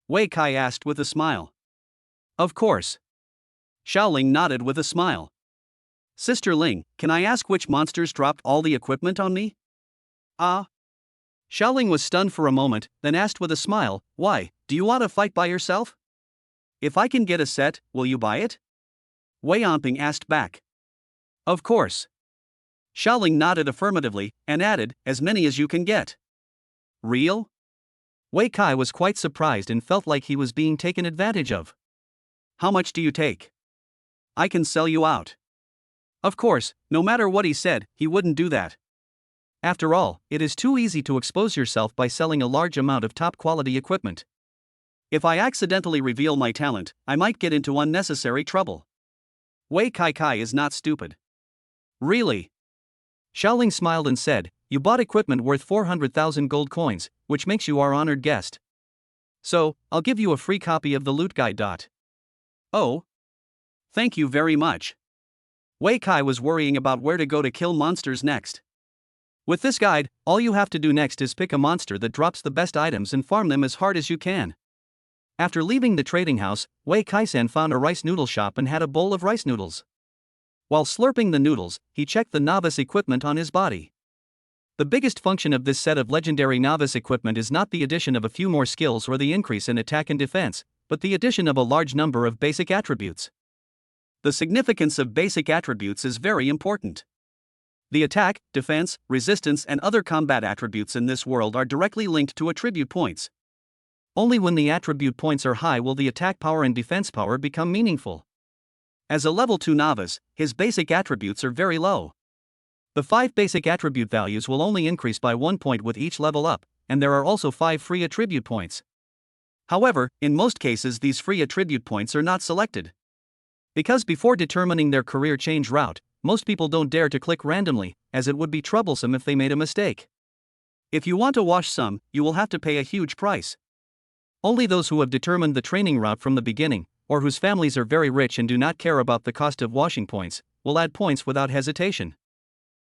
Wei Kai asked with a smile. Of course. Shaoling nodded with a smile. Sister Ling, can I ask which monsters dropped all the equipment on me? Shaoling was stunned for a moment, then asked with a smile, why, do you want to fight by yourself? If I can get a set, will you buy it? Wei Onping asked back. Of course. Shaoling nodded affirmatively, and added, as many as you can get. Real? Wei Kai was quite surprised and felt like he was being taken advantage of. How much do you take? I can sell you out. Of course, no matter what he said, he wouldn't do that. After all, it is too easy to expose yourself by selling a large amount of top-quality equipment. If I accidentally reveal my talent, I might get into unnecessary trouble. Wei Kai is not stupid. Really? Shaoling smiled and said, You bought equipment worth 400,000 gold coins, which makes you our honored guest. So, I'll give you a free copy of the loot guide. Oh. Thank you very much. Wei Kai was worrying about where to go to kill monsters next. With this guide, all you have to do next is pick a monster that drops the best items and farm them as hard as you can. After leaving the trading house, Wei Kai-san found a rice noodle shop and had a bowl of rice noodles. While slurping the noodles, he checked the novice equipment on his body. The biggest function of this set of legendary novice equipment is not the addition of a few more skills or the increase in attack and defense, but the addition of a large number of basic attributes. The significance of basic attributes is very important. The attack, defense, resistance, and other combat attributes in this world are directly linked to attribute points. Only when the attribute points are high will the attack power and defense power become meaningful. As a level 2 novice, his basic attributes are very low. The 5 basic attribute values will only increase by 1 point with each level up, and there are also 5 free attribute points. However, in most cases these free attribute points are not selected. Because before determining their career change route, most people don't dare to click randomly, as it would be troublesome if they made a mistake. If you want to wash some, you will have to pay a huge price. Only those who have determined the training route from the beginning, or whose families are very rich and do not care about the cost of washing points, will add points without hesitation.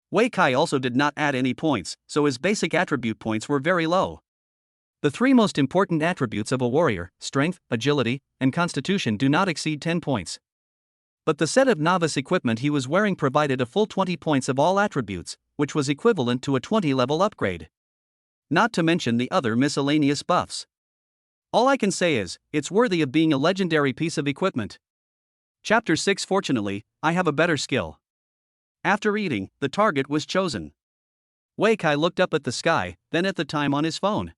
Wei Kai also did not add any points, so his basic attribute points were very low. The 3 most important attributes of a warrior, strength, agility, and constitution, do not exceed 10 points. But the set of novice equipment he was wearing provided a full 20 points of all attributes, which was equivalent to a 20-level upgrade. Not to mention the other miscellaneous buffs. All I can say is, it's worthy of being a legendary piece of equipment. Chapter 6. Fortunately, I have a better skill. After eating, the target was chosen. Wei Kai looked up at the sky, then at the time on his phone.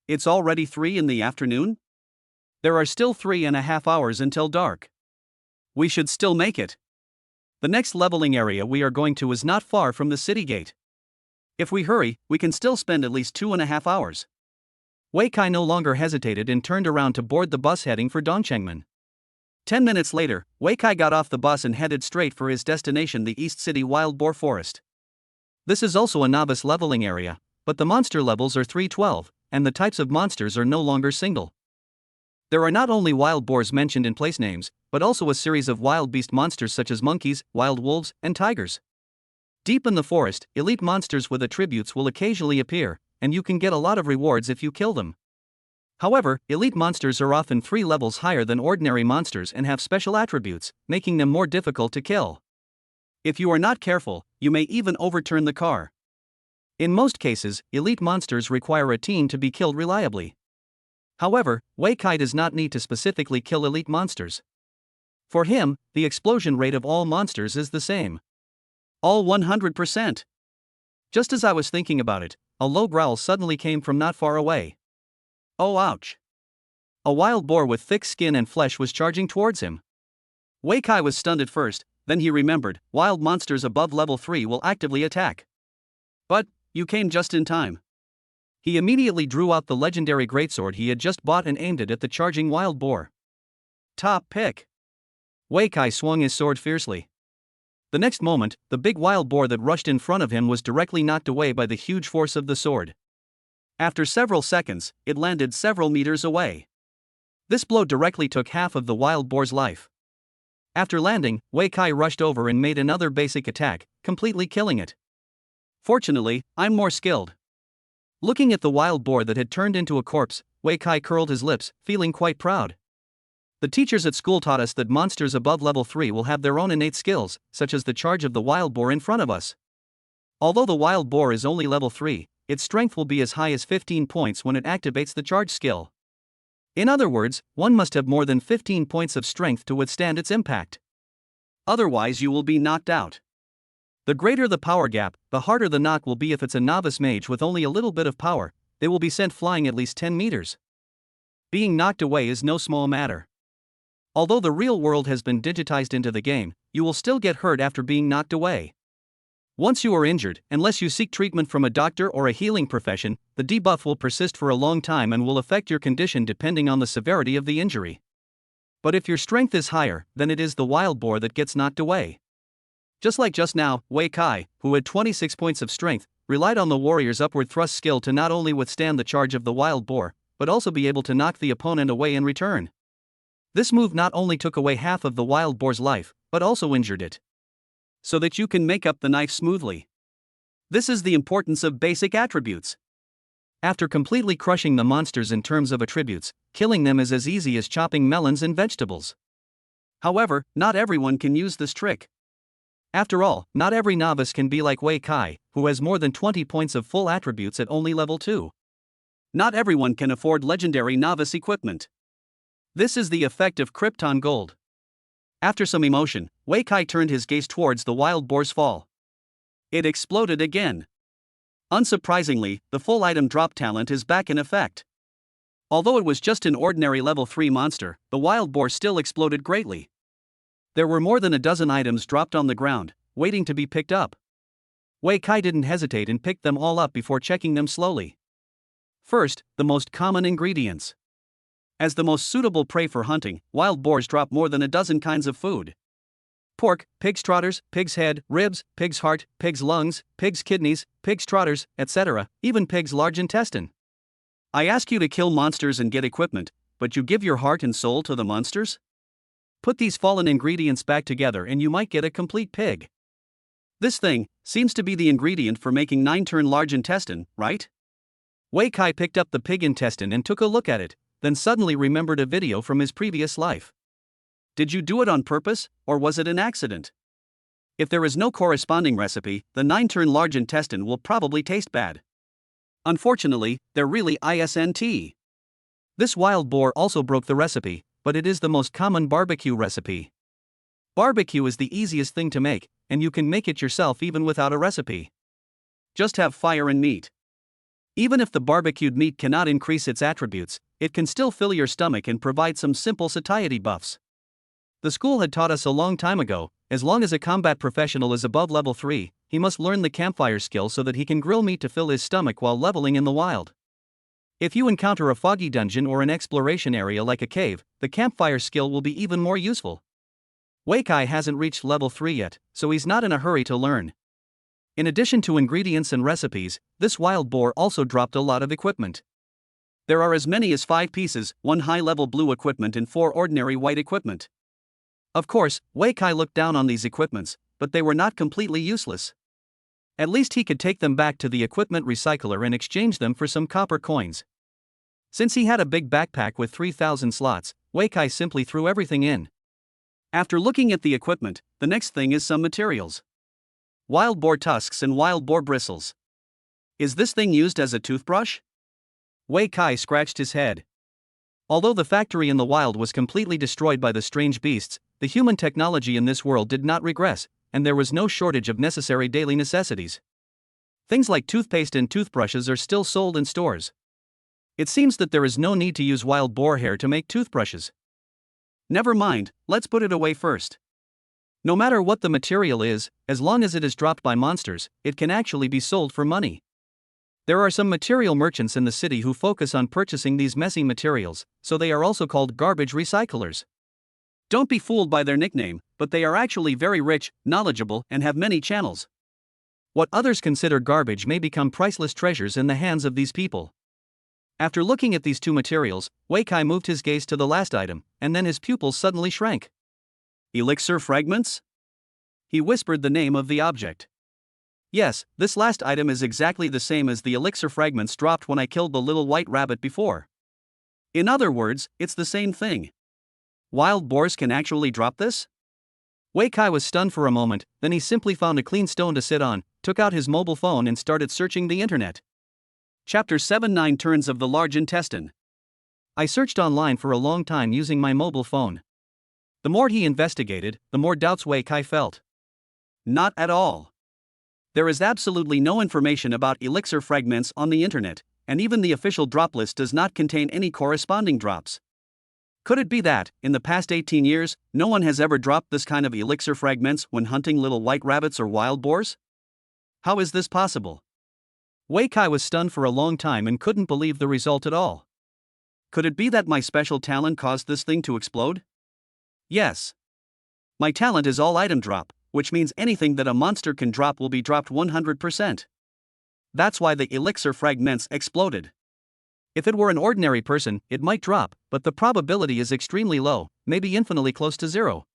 It's already 3 in the afternoon? There are still 3.5 hours until dark. We should still make it. The next leveling area we are going to is not far from the city gate. If we hurry, we can still spend at least 2.5 hours. Wei Kai no longer hesitated and turned around to board the bus heading for Dongchengmen. 10 minutes later, Wei Kai got off the bus and headed straight for his destination, the East City Wild Boar Forest. This is also a novice leveling area, but the monster levels are 312, and the types of monsters are no longer single. There are not only wild boars mentioned in place names, but also a series of wild beast monsters such as monkeys, wild wolves, and tigers. Deep in the forest, elite monsters with attributes will occasionally appear, and you can get a lot of rewards if you kill them. However, elite monsters are often 3 levels higher than ordinary monsters and have special attributes, making them more difficult to kill. If you are not careful, you may even overturn the car. In most cases, elite monsters require a team to be killed reliably. However, Wei Kai does not need to specifically kill elite monsters. For him, the explosion rate of all monsters is the same. All 100%. Just as I was thinking about it, a low growl suddenly came from not far away. Oh ouch. A wild boar with thick skin and flesh was charging towards him. Wei Kai was stunned at first, then he remembered, wild monsters above level 3 will actively attack. But, you came just in time. He immediately drew out the legendary greatsword he had just bought and aimed it at the charging wild boar. Top pick. Wei Kai swung his sword fiercely. The next moment, the big wild boar that rushed in front of him was directly knocked away by the huge force of the sword. After several seconds, it landed several meters away. This blow directly took half of the wild boar's life. After landing, Wei Kai rushed over and made another basic attack, completely killing it. Fortunately, I'm more skilled. Looking at the wild boar that had turned into a corpse, Wei Kai curled his lips, feeling quite proud. The teachers at school taught us that monsters above level 3 will have their own innate skills, such as the charge of the wild boar in front of us. Although the wild boar is only level 3, its strength will be as high as 15 points when it activates the charge skill. In other words, one must have more than 15 points of strength to withstand its impact. Otherwise you will be knocked out. The greater the power gap, the harder the knock will be. If it's a novice mage with only a little bit of power, they will be sent flying at least 10 meters. Being knocked away is no small matter. Although the real world has been digitized into the game, you will still get hurt after being knocked away. Once you are injured, unless you seek treatment from a doctor or a healing profession, the debuff will persist for a long time and will affect your condition depending on the severity of the injury. But if your strength is higher, then it is the wild boar that gets knocked away. Just like just now, Wei Kai, who had 26 points of strength, relied on the warrior's upward thrust skill to not only withstand the charge of the wild boar, but also be able to knock the opponent away in return. This move not only took away half of the wild boar's life, but also injured it. So that you can make up the knife smoothly. This is the importance of basic attributes. After completely crushing the monsters in terms of attributes, killing them is as easy as chopping melons and vegetables. However, not everyone can use this trick. After all, not every novice can be like Wei Kai, who has more than 20 points of full attributes at only level 2. Not everyone can afford legendary novice equipment. This is the effect of Krypton Gold. After some emotion, Wei Kai turned his gaze towards the wild boar's fall. It exploded again. Unsurprisingly, the full item drop talent is back in effect. Although it was just an ordinary level 3 monster, the wild boar still exploded greatly. There were more than a dozen items dropped on the ground, waiting to be picked up. Wei Kai didn't hesitate and picked them all up before checking them slowly. First, the most common ingredients. As the most suitable prey for hunting, wild boars drop more than a dozen kinds of food. Pork, pig's trotters, pig's head, ribs, pig's heart, pig's lungs, pig's kidneys, pig's trotters, etc., even pig's large intestine. I ask you to kill monsters and get equipment, but you give your heart and soul to the monsters? Put these fallen ingredients back together and you might get a complete pig. This thing seems to be the ingredient for making 9-turn large intestine, right? Wei Kai picked up the pig intestine and took a look at it, then suddenly remembered a video from his previous life. Did you do it on purpose, or was it an accident? If there is no corresponding recipe, the 9-turn large intestine will probably taste bad. Unfortunately, there really isn't. This wild boar also broke the recipe, but it is the most common barbecue recipe. Barbecue is the easiest thing to make, and you can make it yourself even without a recipe. Just have fire and meat. Even if the barbecued meat cannot increase its attributes, it can still fill your stomach and provide some simple satiety buffs. The school had taught us a long time ago, as long as a combat professional is above level 3, he must learn the campfire skill so that he can grill meat to fill his stomach while leveling in the wild. If you encounter a foggy dungeon or an exploration area like a cave, the campfire skill will be even more useful. Wei Kai hasn't reached level 3 yet, so he's not in a hurry to learn. In addition to ingredients and recipes, this wild boar also dropped a lot of equipment. There are as many as 5 pieces, 1 high-level blue equipment and 4 ordinary white equipment. Of course, Wei Kai looked down on these equipments, but they were not completely useless. At least he could take them back to the equipment recycler and exchange them for some copper coins. Since he had a big backpack with 3,000 slots, Wei Kai simply threw everything in. After looking at the equipment, the next thing is some materials. Wild boar tusks and wild boar bristles. Is this thing used as a toothbrush? Wei Kai scratched his head. Although the factory in the wild was completely destroyed by the strange beasts, the human technology in this world did not regress, and there was no shortage of necessary daily necessities. Things like toothpaste and toothbrushes are still sold in stores. It seems that there is no need to use wild boar hair to make toothbrushes. Never mind, let's put it away first. No matter what the material is, as long as it is dropped by monsters, it can actually be sold for money. There are some material merchants in the city who focus on purchasing these messy materials, so they are also called garbage recyclers. Don't be fooled by their nickname, but they are actually very rich, knowledgeable, and have many channels. What others consider garbage may become priceless treasures in the hands of these people. After looking at these 2 materials, Wei Kai moved his gaze to the last item, and then his pupils suddenly shrank. Elixir fragments? He whispered the name of the object. Yes, this last item is exactly the same as the elixir fragments dropped when I killed the little white rabbit before. In other words, it's the same thing. Wild boars can actually drop this? Wei Kai was stunned for a moment, then he simply found a clean stone to sit on, took out his mobile phone and started searching the internet. Chapter 7: 9 Turns of the Large Intestine. I searched online for a long time using my mobile phone. The more he investigated, the more doubts Wei Kai felt. Not at all. There is absolutely no information about elixir fragments on the internet, and even the official drop list does not contain any corresponding drops. Could it be that, in the past 18 years, no one has ever dropped this kind of elixir fragments when hunting little white rabbits or wild boars? How is this possible? Wei Kai was stunned for a long time and couldn't believe the result at all. Could it be that my special talent caused this thing to explode? Yes. My talent is all item drop, which means anything that a monster can drop will be dropped 100%. That's why the elixir fragments exploded. If it were an ordinary person, it might drop, but the probability is extremely low, maybe infinitely close to zero.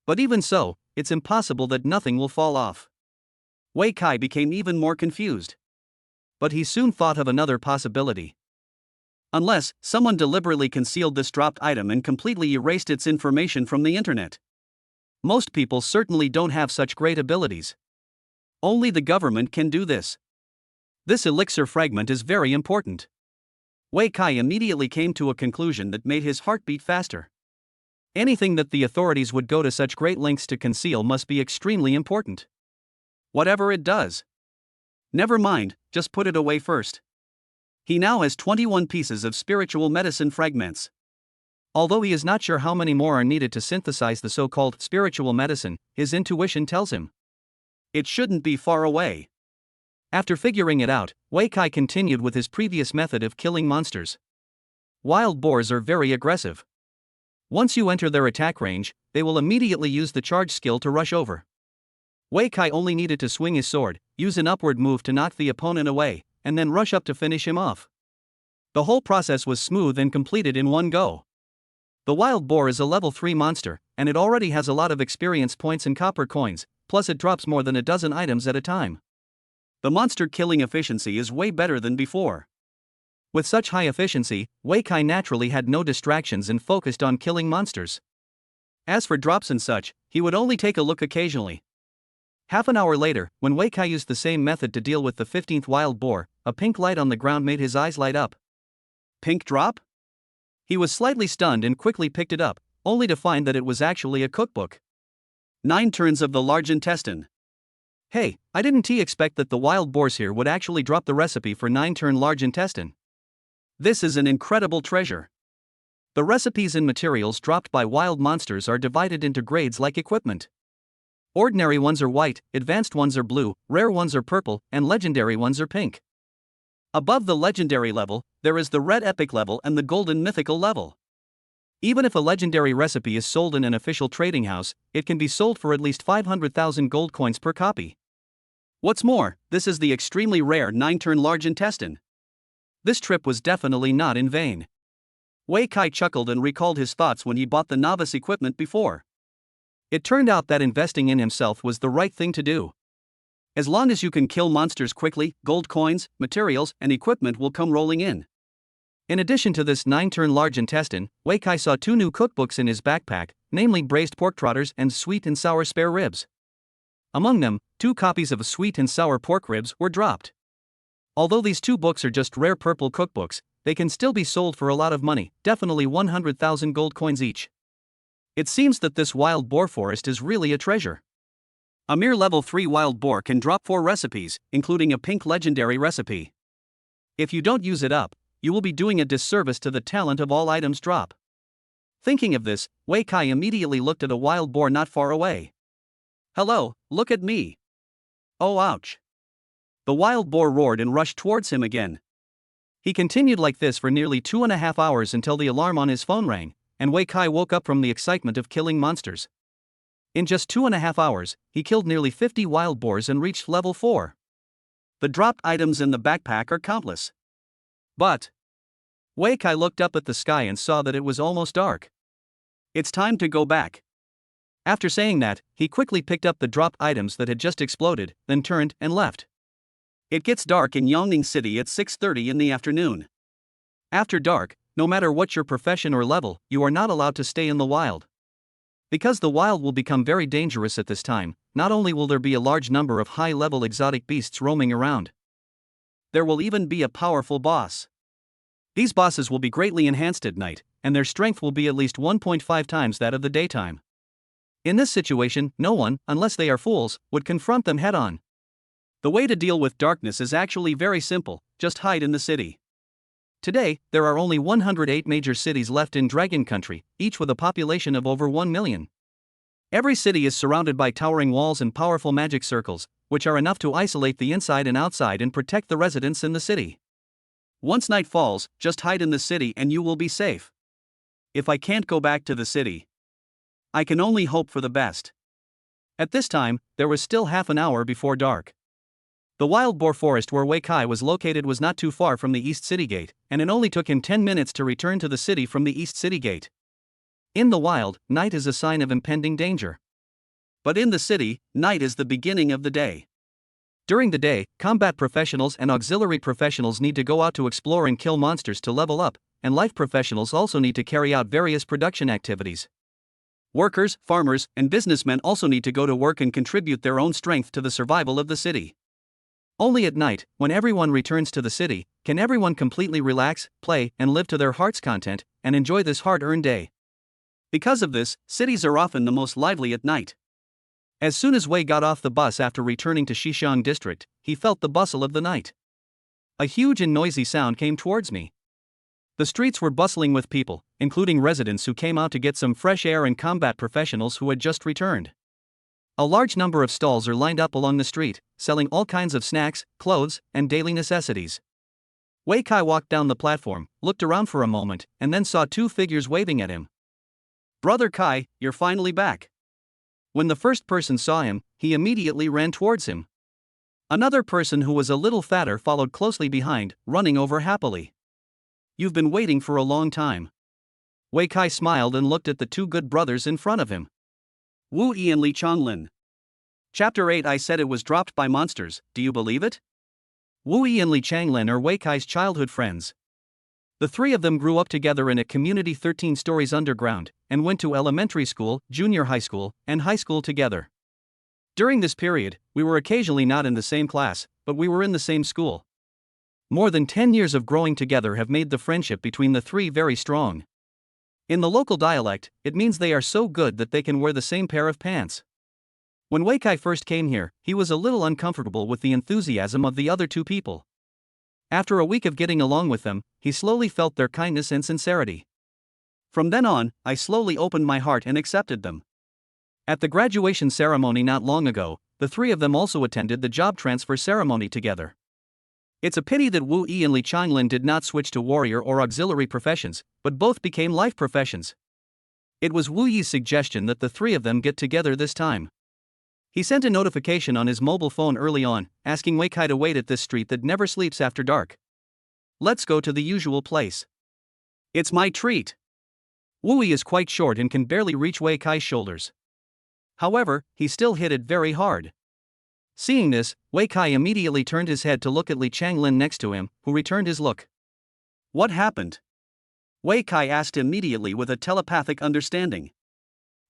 But even so, it's impossible that nothing will fall off. Wei Kai became even more confused. But he soon thought of another possibility. Unless someone deliberately concealed this dropped item and completely erased its information from the internet. Most people certainly don't have such great abilities. Only the government can do this. This elixir fragment is very important. Wei Kai immediately came to a conclusion that made his heart beat faster. Anything that the authorities would go to such great lengths to conceal must be extremely important. Whatever it does. Never mind, just put it away first. He now has 21 pieces of spiritual medicine fragments. Although he is not sure how many more are needed to synthesize the so-called spiritual medicine, his intuition tells him it shouldn't be far away. After figuring it out, Wei Kai continued with his previous method of killing monsters. Wild boars are very aggressive. Once you enter their attack range, they will immediately use the charge skill to rush over. Wei Kai only needed to swing his sword, use an upward move to knock the opponent away, and then rush up to finish him off. The whole process was smooth and completed in one go. The wild boar is a level 3 monster, and it already has a lot of experience points and copper coins, plus it drops more than a dozen items at a time. The monster killing efficiency is way better than before. With such high efficiency, Wei Kai naturally had no distractions and focused on killing monsters. As for drops and such, he would only take a look occasionally. Half an hour later, when Wei Kai used the same method to deal with the 15th wild boar, a pink light on the ground made his eyes light up. Pink drop? He was slightly stunned and quickly picked it up, only to find that it was actually a cookbook. 9 turns of the large intestine. Hey, I didn't expect that the wild boars here would actually drop the recipe for 9-turn large intestine. This is an incredible treasure. The recipes and materials dropped by wild monsters are divided into grades like equipment. Ordinary ones are white, advanced ones are blue, rare ones are purple, and legendary ones are pink. Above the legendary level, there is the red epic level and the golden mythical level. Even if a legendary recipe is sold in an official trading house, it can be sold for at least 500,000 gold coins per copy. What's more, this is the extremely rare 9-turn large intestine. This trip was definitely not in vain. Wei Kai chuckled and recalled his thoughts when he bought the novice equipment before. It turned out that investing in himself was the right thing to do. As long as you can kill monsters quickly, gold coins, materials, and equipment will come rolling in. In addition to this 9-turn large intestine, Wei Kai saw 2 new cookbooks in his backpack, namely braised pork trotters and sweet and sour spare ribs. Among them, 2 copies of sweet and sour pork ribs were dropped. Although these 2 books are just rare purple cookbooks, they can still be sold for a lot of money, definitely 100,000 gold coins each. It seems that this wild boar forest is really a treasure. A mere level 3 wild boar can drop 4 recipes, including a pink legendary recipe. If you don't use it up, you will be doing a disservice to the talent of all items drop. Thinking of this, Wei Kai immediately looked at a wild boar not far away. Hello, look at me. Oh ouch. The wild boar roared and rushed towards him again. He continued like this for nearly 2.5 hours until the alarm on his phone rang, and Wei Kai woke up from the excitement of killing monsters. In just 2.5 hours, he killed nearly 50 wild boars and reached level 4. The dropped items in the backpack are countless. But Wei Kai looked up at the sky and saw that it was almost dark. It's time to go back. After saying that, he quickly picked up the dropped items that had just exploded, then turned and left. It gets dark in Yaoning City at 6:30 in the afternoon. After dark, no matter what your profession or level, you are not allowed to stay in the wild. Because the wild will become very dangerous at this time, not only will there be a large number of high-level exotic beasts roaming around, there will even be a powerful boss. These bosses will be greatly enhanced at night, and their strength will be at least 1.5 times that of the daytime. In this situation, no one, unless they are fools, would confront them head-on. The way to deal with darkness is actually very simple, just hide in the city. Today, there are only 108 major cities left in Dragon Country, each with a population of over 1 million. Every city is surrounded by towering walls and powerful magic circles, which are enough to isolate the inside and outside and protect the residents in the city. Once night falls, just hide in the city and you will be safe. If I can't go back to the city, I can only hope for the best. At this time, there was still half an hour before dark. The wild boar forest where Wei Kai was located was not too far from the East City Gate, and it only took him 10 minutes to return to the city from the East City Gate. In the wild, night is a sign of impending danger. But in the city, night is the beginning of the day. During the day, combat professionals and auxiliary professionals need to go out to explore and kill monsters to level up, and life professionals also need to carry out various production activities. Workers, farmers, and businessmen also need to go to work and contribute their own strength to the survival of the city. Only at night, when everyone returns to the city, can everyone completely relax, play, and live to their heart's content, and enjoy this hard-earned day. Because of this, cities are often the most lively at night. As soon as Wei got off the bus after returning to Xishan district, he felt the bustle of the night. A huge and noisy sound came towards me. The streets were bustling with people, including residents who came out to get some fresh air and combat professionals who had just returned. A large number of stalls are lined up along the street, selling all kinds of snacks, clothes, and daily necessities. Wei Kai walked down the platform, looked around for a moment, and then saw two figures waving at him. "Brother Kai, you're finally back." When the first person saw him, he immediately ran towards him. Another person who was a little fatter followed closely behind, running over happily. "You've been waiting for a long time." Wei Kai smiled and looked at the two good brothers in front of him. Wu Yi and Li Changlin. Chapter 8. I said it was dropped by monsters, do you believe it? Wu Yi and Li Changlin are Wei Kai's childhood friends. The three of them grew up together in a community 13 stories underground, and went to elementary school, junior high school, and high school together. During this period, we were occasionally not in the same class, but we were in the same school. More than 10 years of growing together have made the friendship between the three very strong. In the local dialect, it means they are so good that they can wear the same pair of pants. When Wei Kai first came here, he was a little uncomfortable with the enthusiasm of the other two people. After a week of getting along with them, he slowly felt their kindness and sincerity. From then on, I slowly opened my heart and accepted them. At the graduation ceremony not long ago, the three of them also attended the job transfer ceremony together. It's a pity that Wu Yi and Li Changlin did not switch to warrior or auxiliary professions, but both became life professions. It was Wu Yi's suggestion that the three of them get together this time. He sent a notification on his mobile phone early on, asking Wei Kai to wait at this street that never sleeps after dark. "Let's go to the usual place." "It's my treat." Wu Yi is quite short and can barely reach Wei Kai's shoulders. However, he still hit it very hard. Seeing this, Wei Kai immediately turned his head to look at Li Changlin next to him, who returned his look. "What happened?" Wei Kai asked immediately with a telepathic understanding.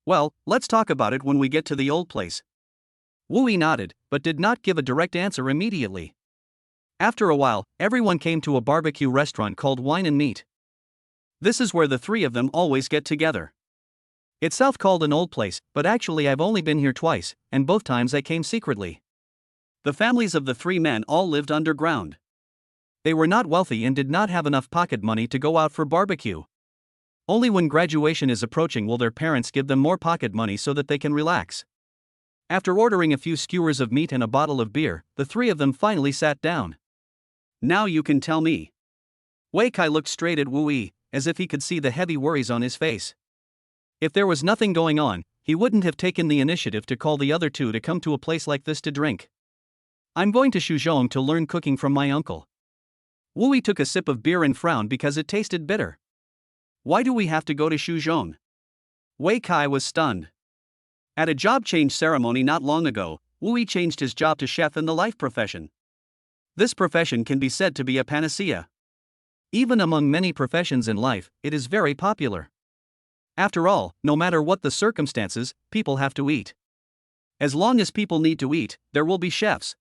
"Well, let's talk about it when we get to the old place." Wu Yi nodded, but did not give a direct answer immediately. After a while, everyone came to a barbecue restaurant called Wine and Meat. This is where the three of them always get together. It's called an old place, but actually I've only been here twice, and both times I came secretly. The families of the three men all lived underground. They were not wealthy and did not have enough pocket money to go out for barbecue. Only when graduation is approaching will their parents give them more pocket money so that they can relax. After ordering a few skewers of meat and a bottle of beer, the three of them finally sat down. "Now you can tell me." Wei Kai looked straight at Wu Yi, as if he could see the heavy worries on his face. If there was nothing going on, he wouldn't have taken the initiative to call the other two to come to a place like this to drink. "I'm going to Shuzhong to learn cooking from my uncle." Wu Yi took a sip of beer and frowned because it tasted bitter. "Why do we have to go to Shuzhong?" Wei Kai was stunned. At a job change ceremony not long ago, Wu Yi changed his job to chef in the life profession. This profession can be said to be a panacea. Even among many professions in life, it is very popular. After all, no matter what the circumstances, people have to eat. As long as people need to eat, there will be chefs.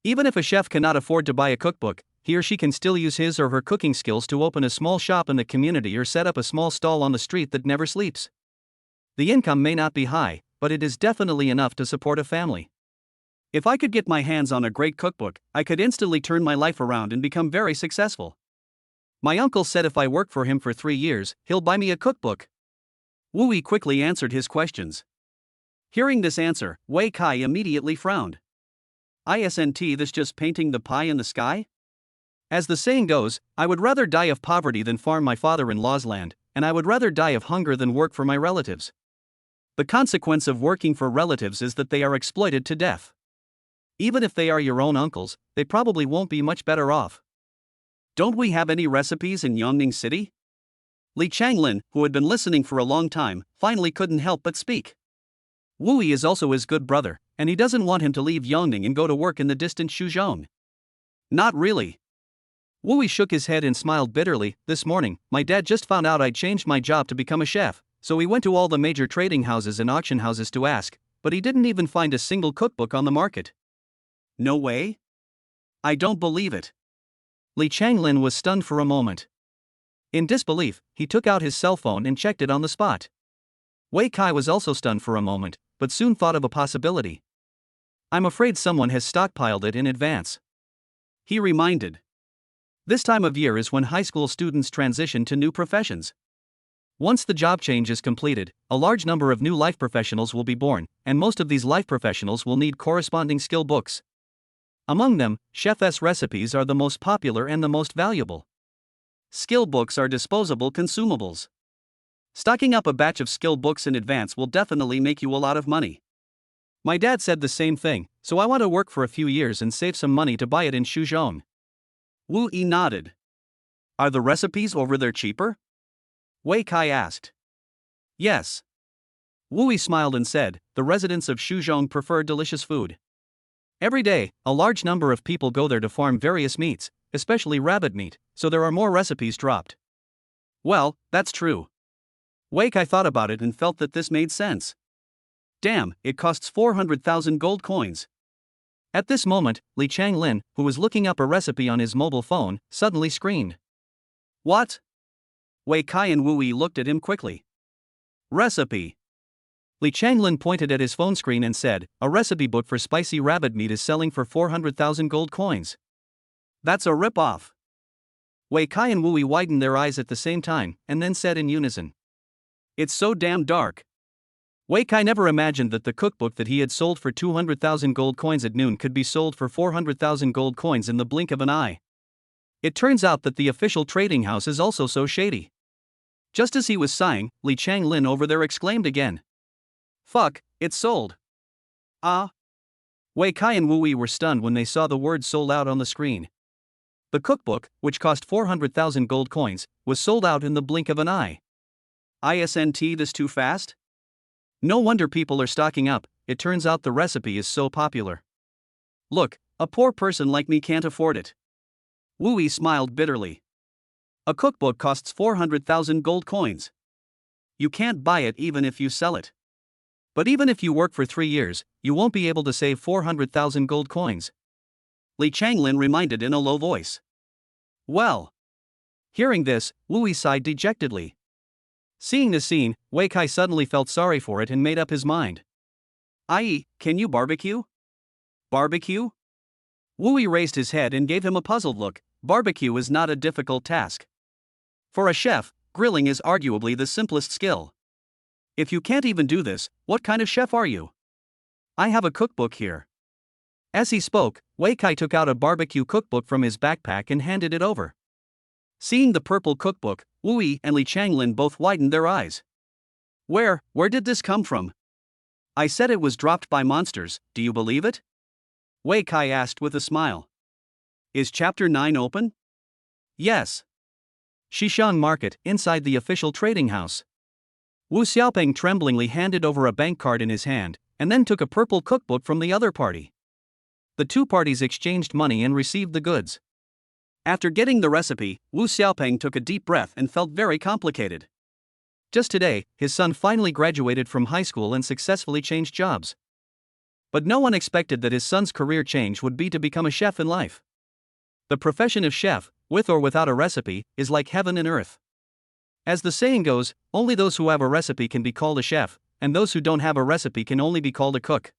Even if a chef cannot afford to buy a cookbook, he or she can still use his or her cooking skills to open a small shop in the community or set up a small stall on the street that never sleeps. The income may not be high, but it is definitely enough to support a family. If I could get my hands on a great cookbook, I could instantly turn my life around and become very successful. My uncle said if I work for him for 3 years, he'll buy me a cookbook. Wu Yi quickly answered his questions. Hearing this answer, Wei Kai immediately frowned. Isn't this just painting the pie in the sky? As the saying goes, I would rather die of poverty than farm my father-in-law's land, and I would rather die of hunger than work for my relatives. The consequence of working for relatives is that they are exploited to death. Even if they are your own uncles, they probably won't be much better off. Don't we have any recipes in Yongning City? Li Changlin, who had been listening for a long time, finally couldn't help but speak. Wu Yi is also his good brother, and he doesn't want him to leave Yongning and go to work in the distant Shuzhong. Not really. Wu Yi shook his head and smiled bitterly. This morning, my dad just found out I'd changed my job to become a chef, so he went to all the major trading houses and auction houses to ask, but he didn't even find a single cookbook on the market. No way? I don't believe it. Li Changlin was stunned for a moment. In disbelief, he took out his cell phone and checked it on the spot. Wei Kai was also stunned for a moment, but soon thought of a possibility. I'm afraid someone has stockpiled it in advance. He reminded. This time of year is when high school students transition to new professions. Once the job change is completed, a large number of new life professionals will be born, and most of these life professionals will need corresponding skill books. Among them, chef's recipes are the most popular and the most valuable. Skill books are disposable consumables. Stocking up a batch of skill books in advance will definitely make you a lot of money. My dad said the same thing, so I want to work for a few years and save some money to buy it in Shuzhong. Wu Yi nodded. Are the recipes over there cheaper? Wei Kai asked. Yes. Wu Yi smiled and said, the residents of Shuzhong prefer delicious food. Every day, a large number of people go there to farm various meats, especially rabbit meat, so there are more recipes dropped. Well, that's true. Wei Kai thought about it and felt that this made sense. Damn, it costs 400,000 gold coins. At this moment, Li Changlin, who was looking up a recipe on his mobile phone, suddenly screamed. What? Wei Kai and Wu Yi looked at him quickly. Recipe. Li Changlin pointed at his phone screen and said, a recipe book for spicy rabbit meat is selling for 400,000 gold coins. That's a rip-off. Wei Kai and Wu Yi widened their eyes at the same time, and then said in unison. It's so damn dark. Wei Kai never imagined that the cookbook that he had sold for 200,000 gold coins at noon could be sold for 400,000 gold coins in the blink of an eye. It turns out that the official trading house is also so shady. Just as he was sighing, Li Changlin over there exclaimed again. Fuck, it's sold. Ah. Wei Kai and Wu Yi were stunned when they saw the word sold out on the screen. The cookbook, which cost 400,000 gold coins, was sold out in the blink of an eye. Isn't this too fast? No wonder people are stocking up, it turns out the recipe is so popular. Look, a poor person like me can't afford it. Wu Yi smiled bitterly. A cookbook costs 400,000 gold coins. You can't buy it even if you sell it. But even if you work for 3 years, you won't be able to save 400,000 gold coins. Li Changlin reminded in a low voice. Well. Hearing this, Wu Yi sighed dejectedly. Seeing the scene, Wei Kai suddenly felt sorry for it and made up his mind. Can you barbecue? Barbecue? Wu Yi raised his head and gave him a puzzled look. Barbecue is not a difficult task. For a chef, grilling is arguably the simplest skill. If you can't even do this, what kind of chef are you? I have a cookbook here. As he spoke, Wei Kai took out a barbecue cookbook from his backpack and handed it over. Seeing the purple cookbook, Wu Yi and Li Changlin both widened their eyes. Where did this come from? I said it was dropped by monsters, do you believe it? Wei Kai asked with a smile. Is Chapter 9 open? Yes. Xishan Market, inside the official trading house. Wu Xiaopeng tremblingly handed over a bank card in his hand, and then took a purple cookbook from the other party. The two parties exchanged money and received the goods. After getting the recipe, Wu Xiaopeng took a deep breath and felt very complicated. Just today, his son finally graduated from high school and successfully changed jobs. But no one expected that his son's career change would be to become a chef in life. The profession of chef, with or without a recipe, is like heaven and earth. As the saying goes, only those who have a recipe can be called a chef, and those who don't have a recipe can only be called a cook.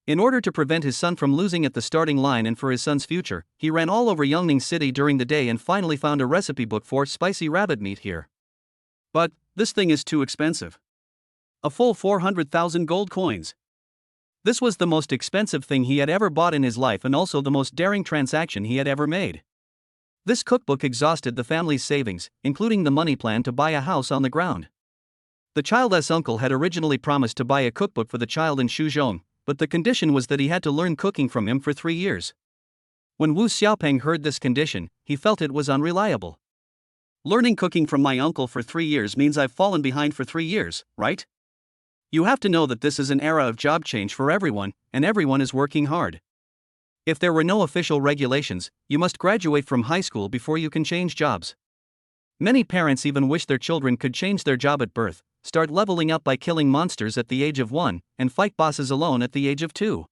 In order to prevent his son from losing at the starting line and for his son's future, he ran all over Yongning City during the day and finally found a recipe book for spicy rabbit meat here. But this thing is too expensive. A full 400,000 gold coins. This was the most expensive thing he had ever bought in his life and also the most daring transaction he had ever made. This cookbook exhausted the family's savings, including the money plan to buy a house on the ground. The child's uncle had originally promised to buy a cookbook for the child in Shuzhong, but the condition was that he had to learn cooking from him for 3 years. When Wu Xiaopeng heard this condition, he felt it was unreliable. Learning cooking from my uncle for 3 years means I've fallen behind for 3 years, right? You have to know that this is an era of job change for everyone, and everyone is working hard. If there were no official regulations, you must graduate from high school before you can change jobs. Many parents even wish their children could change their job at birth, start leveling up by killing monsters at the age of 1, and fight bosses alone at the age of 2.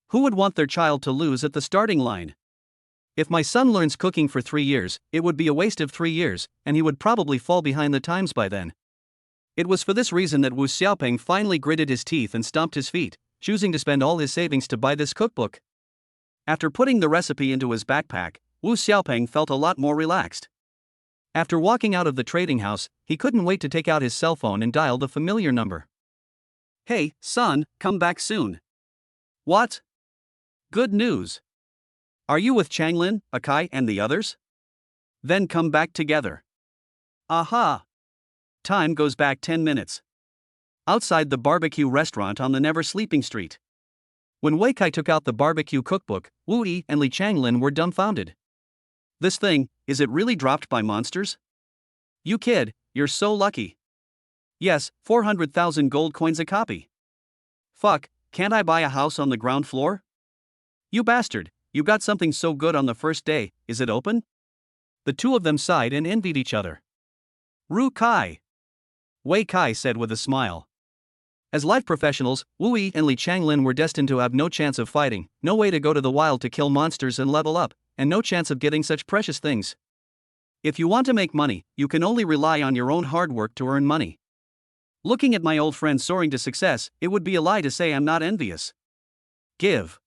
Who would want their child to lose at the starting line? If my son learns cooking for 3 years, it would be a waste of 3 years, and he would probably fall behind the times by then. It was for this reason that Wu Xiaopeng finally gritted his teeth and stomped his feet, choosing to spend all his savings to buy this cookbook. After putting the recipe into his backpack, Wu Xiaopeng felt a lot more relaxed. After walking out of the trading house, he couldn't wait to take out his cell phone and dial the familiar number. Hey, son, come back soon. What? Good news. Are you with Changlin, Akai, and the others? Then come back together. Aha! Time goes back 10 minutes. Outside the barbecue restaurant on the Never Sleeping Street. When Wei Kai took out the barbecue cookbook, Wu Yi and Li Changlin were dumbfounded. This thing, is it really dropped by monsters? You kid, you're so lucky. Yes, 400,000 gold coins a copy. Fuck, can't I buy a house on the ground floor? You bastard, you got something so good on the first day, is it open? The two of them sighed and envied each other. Ru Kai. Wei Kai said with a smile. As life professionals, Wu Yi and Li Changlin were destined to have no chance of fighting, no way to go to the wild to kill monsters and level up, and no chance of getting such precious things. If you want to make money, you can only rely on your own hard work to earn money. Looking at my old friend soaring to success, it would be a lie to say I'm not envious. Give.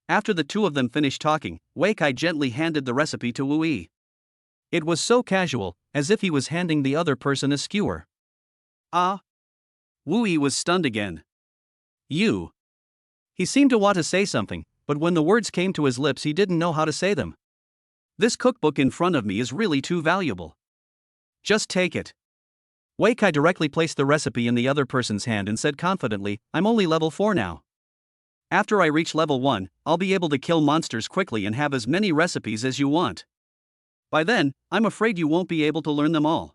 After the two of them finished talking, Wei Kai gently handed the recipe to Wu Yi. It was so casual, as if he was handing the other person a skewer. Ah. Wu Yi was stunned again. You. He seemed to want to say something, but when the words came to his lips he didn't know how to say them. This cookbook in front of me is really too valuable. Just take it. Wei Kai directly placed the recipe in the other person's hand and said confidently, I'm only level 4 now. After I reach level 1, I'll be able to kill monsters quickly and have as many recipes as you want. By then, I'm afraid you won't be able to learn them all.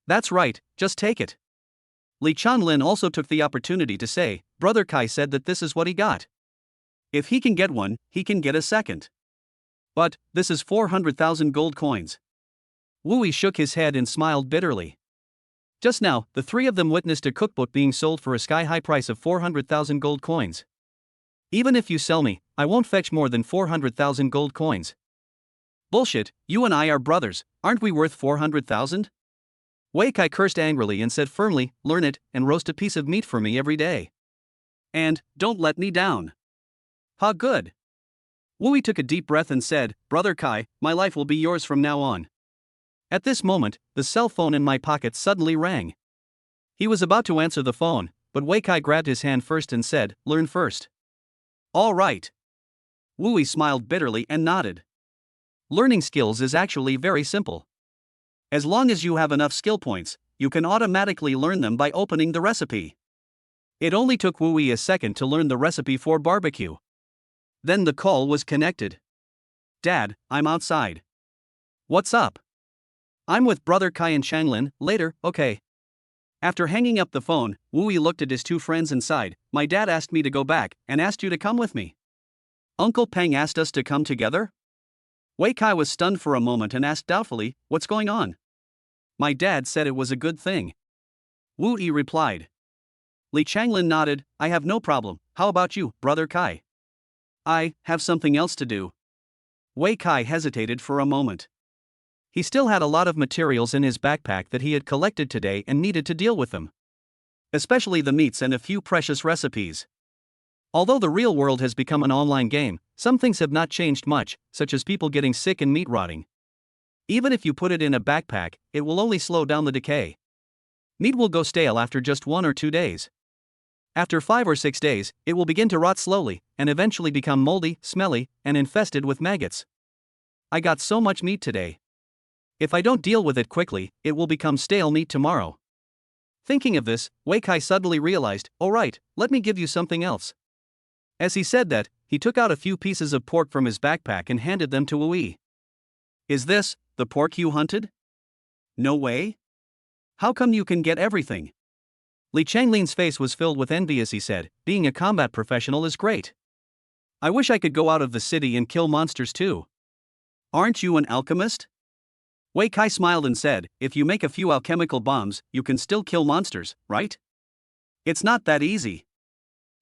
That's right, just take it. Li Changlin also took the opportunity to say, Brother Kai said that this is what he got. If he can get one, he can get a second. But, this is 400,000 gold coins. Wu Yi shook his head and smiled bitterly. Just now, the three of them witnessed a cookbook being sold for a sky-high price of 400,000 gold coins. Even if you sell me, I won't fetch more than 400,000 gold coins. Bullshit, you and I are brothers, aren't we worth 400,000? Wei Kai cursed angrily and said firmly, learn it, and roast a piece of meat for me every day. And, don't let me down. Ha good. Wu Yi took a deep breath and said, Brother Kai, my life will be yours from now on. At this moment, the cell phone in my pocket suddenly rang. He was about to answer the phone, but Wei Kai grabbed his hand first and said, learn first. All right. Wu Yi smiled bitterly and nodded. Learning skills is actually very simple. As long as you have enough skill points, you can automatically learn them by opening the recipe. It only took Wu Yi a second to learn the recipe for barbecue. Then the call was connected. Dad, I'm outside. What's up? I'm with Brother Kai and Changlin, later, okay. After hanging up the phone, Wu Yi looked at his two friends and sighed, my dad asked me to go back, and asked you to come with me. Uncle Peng asked us to come together? Wei Kai was stunned for a moment and asked doubtfully, what's going on? My dad said it was a good thing. Wu Yi replied. Li Changlin nodded, I have no problem, how about you, Brother Kai? I have something else to do. Wei Kai hesitated for a moment. He still had a lot of materials in his backpack that he had collected today and needed to deal with them. Especially the meats and a few precious recipes. Although the real world has become an online game, some things have not changed much, such as people getting sick and meat rotting. Even if you put it in a backpack, it will only slow down the decay. Meat will go stale after just 1 or 2 days. After 5 or 6 days, it will begin to rot slowly, and eventually become moldy, smelly, and infested with maggots. I got so much meat today. If I don't deal with it quickly, it will become stale meat tomorrow. Thinking of this, Wei Kai suddenly realized, oh right, let me give you something else. As he said that, he took out a few pieces of pork from his backpack and handed them to Wei. Is this the pork you hunted? No way. How come you can get everything? Li Changlin's face was filled with envy as he said, being a combat professional is great. I wish I could go out of the city and kill monsters too. Aren't you an alchemist? Wei Kai smiled and said, if you make a few alchemical bombs, you can still kill monsters, right? It's not that easy.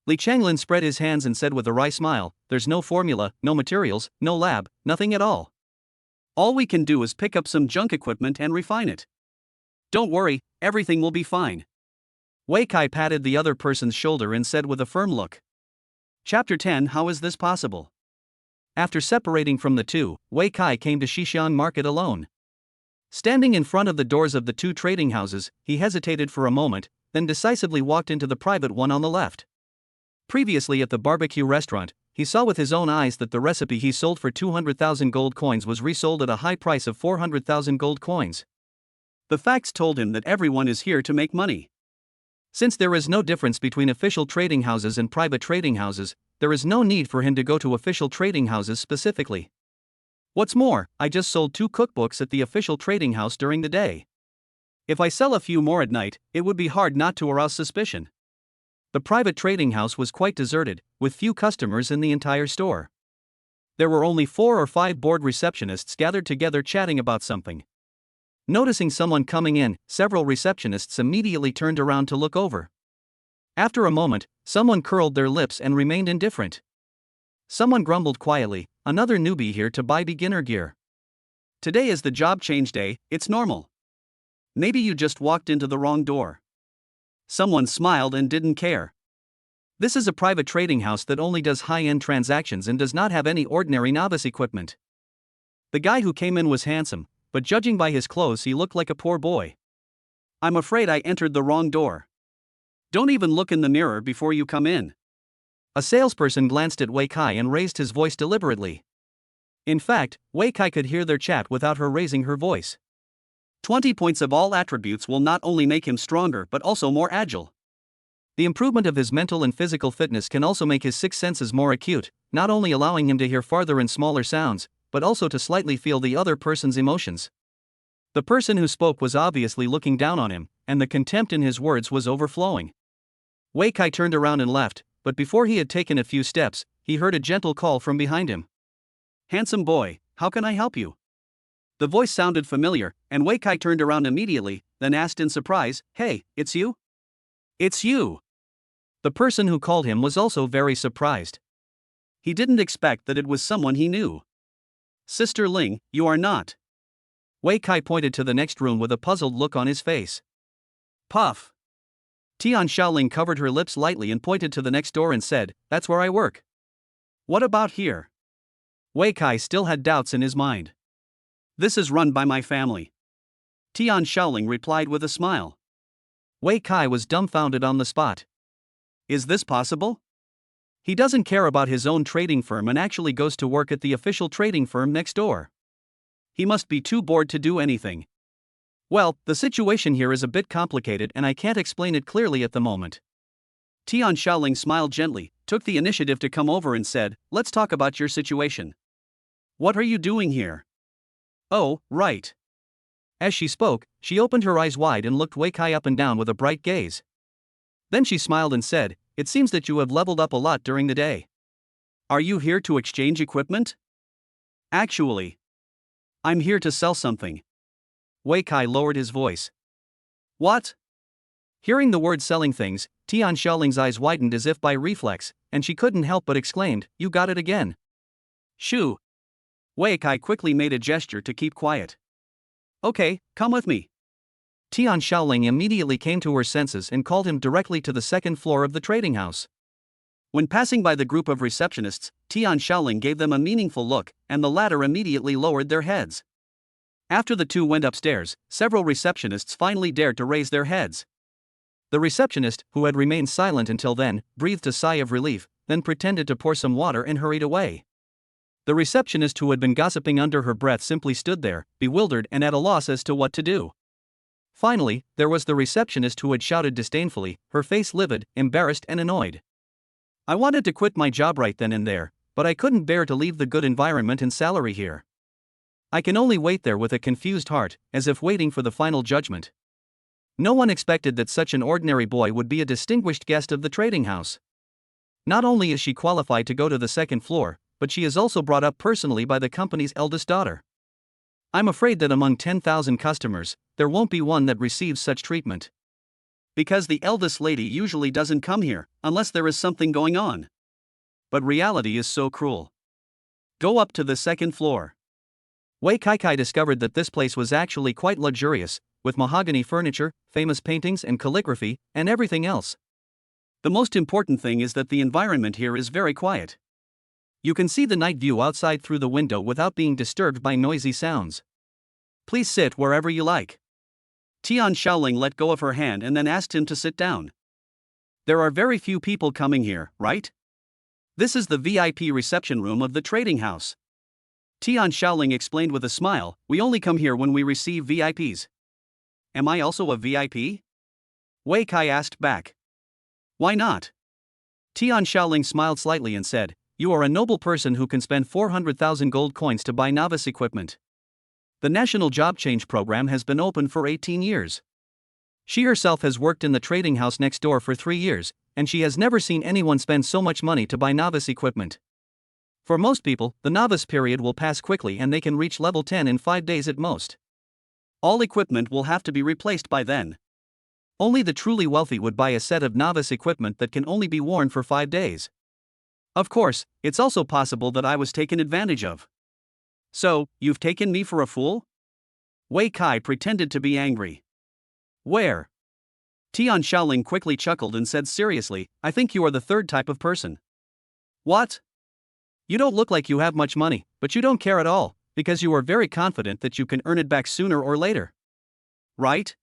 Li Changlin spread his hands and said with a wry smile, there's no formula, no materials, no lab, nothing at all. All we can do is pick up some junk equipment and refine it. Don't worry, everything will be fine. Wei Kai patted the other person's shoulder and said with a firm look. Chapter 10 How is this possible? After separating from the two, Wei Kai came to Shixian Market alone. Standing in front of the doors of the two trading houses, he hesitated for a moment, then decisively walked into the private one on the left. Previously at the barbecue restaurant, he saw with his own eyes that the recipe he sold for 200,000 gold coins was resold at a high price of 400,000 gold coins. The facts told him that everyone is here to make money. Since there is no difference between official trading houses and private trading houses, there is no need for him to go to official trading houses specifically. What's more, I just sold 2 cookbooks at the official trading house during the day. If I sell a few more at night, it would be hard not to arouse suspicion. The private trading house was quite deserted, with few customers in the entire store. There were only 4 or 5 bored receptionists gathered together chatting about something. Noticing someone coming in, several receptionists immediately turned around to look over. After a moment, someone curled their lips and remained indifferent. Someone grumbled quietly, another newbie here to buy beginner gear. Today is the job change day, it's normal. Maybe you just walked into the wrong door. Someone smiled and didn't care. This is a private trading house that only does high-end transactions and does not have any ordinary novice equipment. The guy who came in was handsome, but judging by his clothes he looked like a poor boy. I'm afraid I entered the wrong door. Don't even look in the mirror before you come in. A salesperson glanced at Wei Kai and raised his voice deliberately. In fact, Wei Kai could hear their chat without her raising her voice. 20 points of all attributes will not only make him stronger but also more agile. The improvement of his mental and physical fitness can also make his 6 senses more acute, not only allowing him to hear farther and smaller sounds, but also to slightly feel the other person's emotions. The person who spoke was obviously looking down on him, and the contempt in his words was overflowing. Wei Kai turned around and left, but before he had taken a few steps, he heard a gentle call from behind him. Handsome boy, how can I help you? The voice sounded familiar, and Wei Kai turned around immediately, then asked in surprise, Hey, it's you? It's you! The person who called him was also very surprised. He didn't expect that it was someone he knew. Sister Ling, you are not. Wei Kai pointed to the next room with a puzzled look on his face. Puff. Tian Shaoling covered her lips lightly and pointed to the next door and said, That's where I work. What about here? Wei Kai still had doubts in his mind. This is run by my family. Tian Shaoling replied with a smile. Wei Kai was dumbfounded on the spot. Is this possible? He doesn't care about his own trading firm and actually goes to work at the official trading firm next door. He must be too bored to do anything. Well, the situation here is a bit complicated and I can't explain it clearly at the moment. Tian Shaoling smiled gently, took the initiative to come over and said, Let's talk about your situation. What are you doing here? Oh, right. As she spoke, she opened her eyes wide and looked Wei Kai up and down with a bright gaze. Then she smiled and said, It seems that you have leveled up a lot during the day. Are you here to exchange equipment? Actually, I'm here to sell something. Wei Kai lowered his voice. What? Hearing the word selling things, Tian Shaoling's eyes widened as if by reflex, and she couldn't help but exclaimed, You got it again. Shoo. Wei Kai quickly made a gesture to keep quiet. Okay, come with me. Tian Shaoling immediately came to her senses and called him directly to the second floor of the trading house. When passing by the group of receptionists, Tian Shaoling gave them a meaningful look, and the latter immediately lowered their heads. After the two went upstairs, several receptionists finally dared to raise their heads. The receptionist, who had remained silent until then, breathed a sigh of relief, then pretended to pour some water and hurried away. The receptionist who had been gossiping under her breath simply stood there, bewildered and at a loss as to what to do. Finally, there was the receptionist who had shouted disdainfully, her face livid, embarrassed and annoyed. I wanted to quit my job right then and there, but I couldn't bear to leave the good environment and salary here. I can only wait there with a confused heart, as if waiting for the final judgment. No one expected that such an ordinary boy would be a distinguished guest of the trading house. Not only is she qualified to go to the second floor, but she is also brought up personally by the company's eldest daughter. I'm afraid that among 10,000 customers, there won't be one that receives such treatment. Because the eldest lady usually doesn't come here, unless there is something going on. But reality is so cruel. Go up to the second floor. Wei Kai discovered that this place was actually quite luxurious, with mahogany furniture, famous paintings and calligraphy, and everything else. The most important thing is that the environment here is very quiet. You can see the night view outside through the window without being disturbed by noisy sounds. Please sit wherever you like. Tian Shaoling let go of her hand and then asked him to sit down. There are very few people coming here, right? This is the VIP reception room of the trading house. Tian Shaoling explained with a smile, we only come here when we receive VIPs. Am I also a VIP? Wei Kai asked back. Why not? Tian Shaoling smiled slightly and said, you are a noble person who can spend 400,000 gold coins to buy novice equipment. The National Job Change Program has been open for 18 years. She herself has worked in the trading house next door for 3 years, and she has never seen anyone spend so much money to buy novice equipment. For most people, the novice period will pass quickly and they can reach level 10 in 5 days at most. All equipment will have to be replaced by then. Only the truly wealthy would buy a set of novice equipment that can only be worn for 5 days. Of course, it's also possible that I was taken advantage of. So, you've taken me for a fool? Wei Kai pretended to be angry. Where? Tian Shaoling quickly chuckled and said seriously, I think you are the third type of person. What? You don't look like you have much money, but you don't care at all, because you are very confident that you can earn it back sooner or later. Right?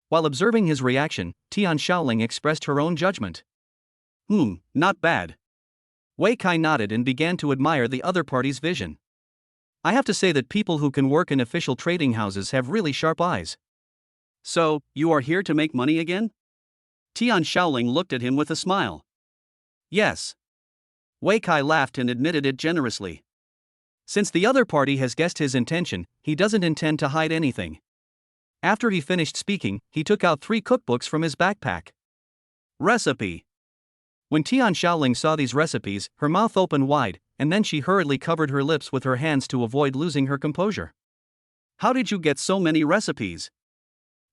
While observing his reaction, Tian Shaoling expressed her own judgment. Not bad. Wei Kai nodded and began to admire the other party's vision. I have to say that people who can work in official trading houses have really sharp eyes. So, you are here to make money again? Tian Shaoling looked at him with a smile. Yes. Wei Kai laughed and admitted it generously. Since the other party has guessed his intention, he doesn't intend to hide anything. After he finished speaking, he took out 3 cookbooks from his backpack. Recipe. When Tian Shaoling saw these recipes, her mouth opened wide, and then she hurriedly covered her lips with her hands to avoid losing her composure. How did you get so many recipes?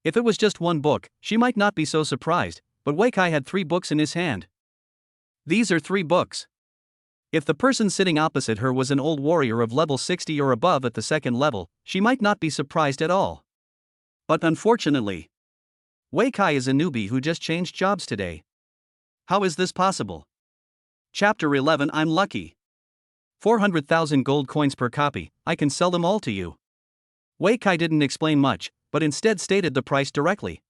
If it was just one book, she might not be so surprised, but Wei Kai had 3 books in his hand. These are 3 books. If the person sitting opposite her was an old warrior of level 60 or above at the second level, she might not be surprised at all. But unfortunately, Wei Kai is a newbie who just changed jobs today. How is this possible? Chapter 11 I'm lucky. 400,000 gold coins per copy, I can sell them all to you. Wei Kai didn't explain much, but instead stated the price directly.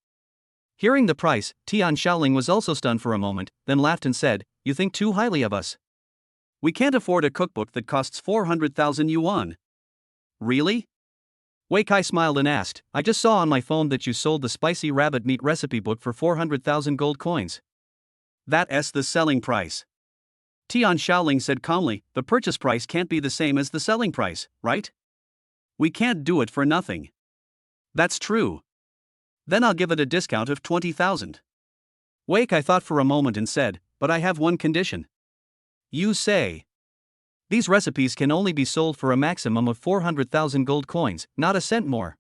Hearing the price, Tian Shaoling was also stunned for a moment, then laughed and said, you think too highly of us. We can't afford a cookbook that costs 400,000 yuan. Really? Wei Kai smiled and asked, I just saw on my phone that you sold the spicy rabbit meat recipe book for 400,000 gold coins. That's the selling price. Tian Shaoling said calmly, the purchase price can't be the same as the selling price, right? We can't do it for nothing. That's true. Then I'll give it a discount of 20,000. Wei Kai thought for a moment and said, but I have one condition. You say. These recipes can only be sold for a maximum of 400,000 gold coins, not a cent more.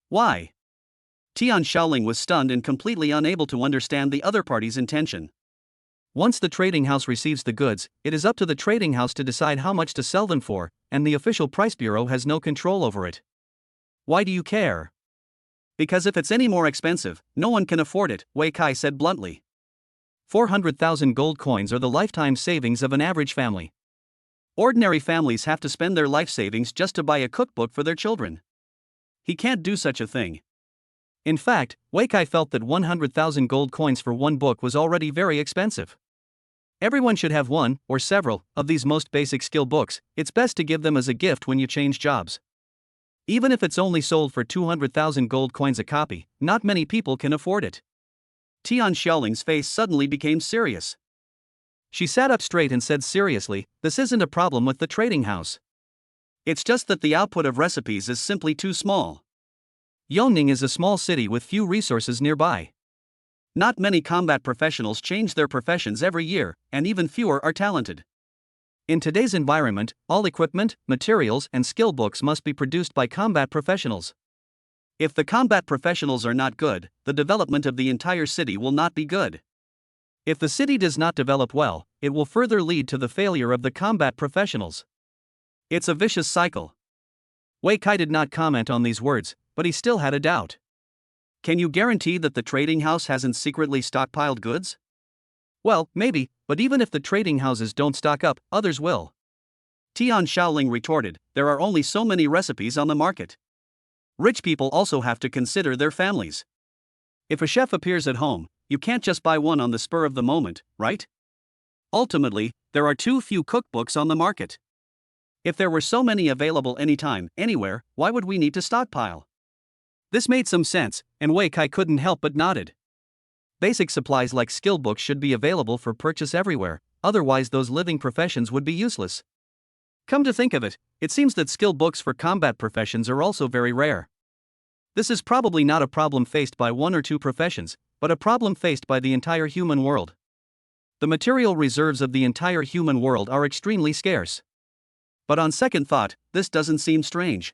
Why? Tian Shaoling was stunned and completely unable to understand the other party's intention. Once the trading house receives the goods, it is up to the trading house to decide how much to sell them for, and the official price bureau has no control over it. Why do you care? Because if it's any more expensive, no one can afford it, Wei Kai said bluntly. 400,000 gold coins are the lifetime savings of an average family. Ordinary families have to spend their life savings just to buy a cookbook for their children. He can't do such a thing. In fact, Wei Kai felt that 100,000 gold coins for one book was already very expensive. Everyone should have one, or several, of these most basic skill books. It's best to give them as a gift when you change jobs. Even if it's only sold for 200,000 gold coins a copy, not many people can afford it. Tian Shaoling's face suddenly became serious. She sat up straight and said seriously, "This isn't a problem with the trading house. It's just that the output of recipes is simply too small. Yongning is a small city with few resources nearby. Not many combat professionals change their professions every year, and even fewer are talented. In today's environment, all equipment, materials, and skill books must be produced by combat professionals. If the combat professionals are not good, the development of the entire city will not be good. If the city does not develop well, it will further lead to the failure of the combat professionals. It's a vicious cycle." Wei Kai did not comment on these words, but he still had a doubt. "Can you guarantee that the trading house hasn't secretly stockpiled goods?" "Well, maybe, but even if the trading houses don't stock up, others will." Tian Shaoling retorted, "There are only so many recipes on the market. Rich people also have to consider their families. If a chef appears at home, you can't just buy one on the spur of the moment, right? Ultimately, there are too few cookbooks on the market. If there were so many available anytime, anywhere, why would we need to stockpile?" This made some sense, and Wei Kai couldn't help but nodded. Basic supplies like skill books should be available for purchase everywhere, otherwise those living professions would be useless. Come to think of it, it seems that skill books for combat professions are also very rare. This is probably not a problem faced by one or two professions, but a problem faced by the entire human world. The material reserves of the entire human world are extremely scarce. But on second thought, this doesn't seem strange.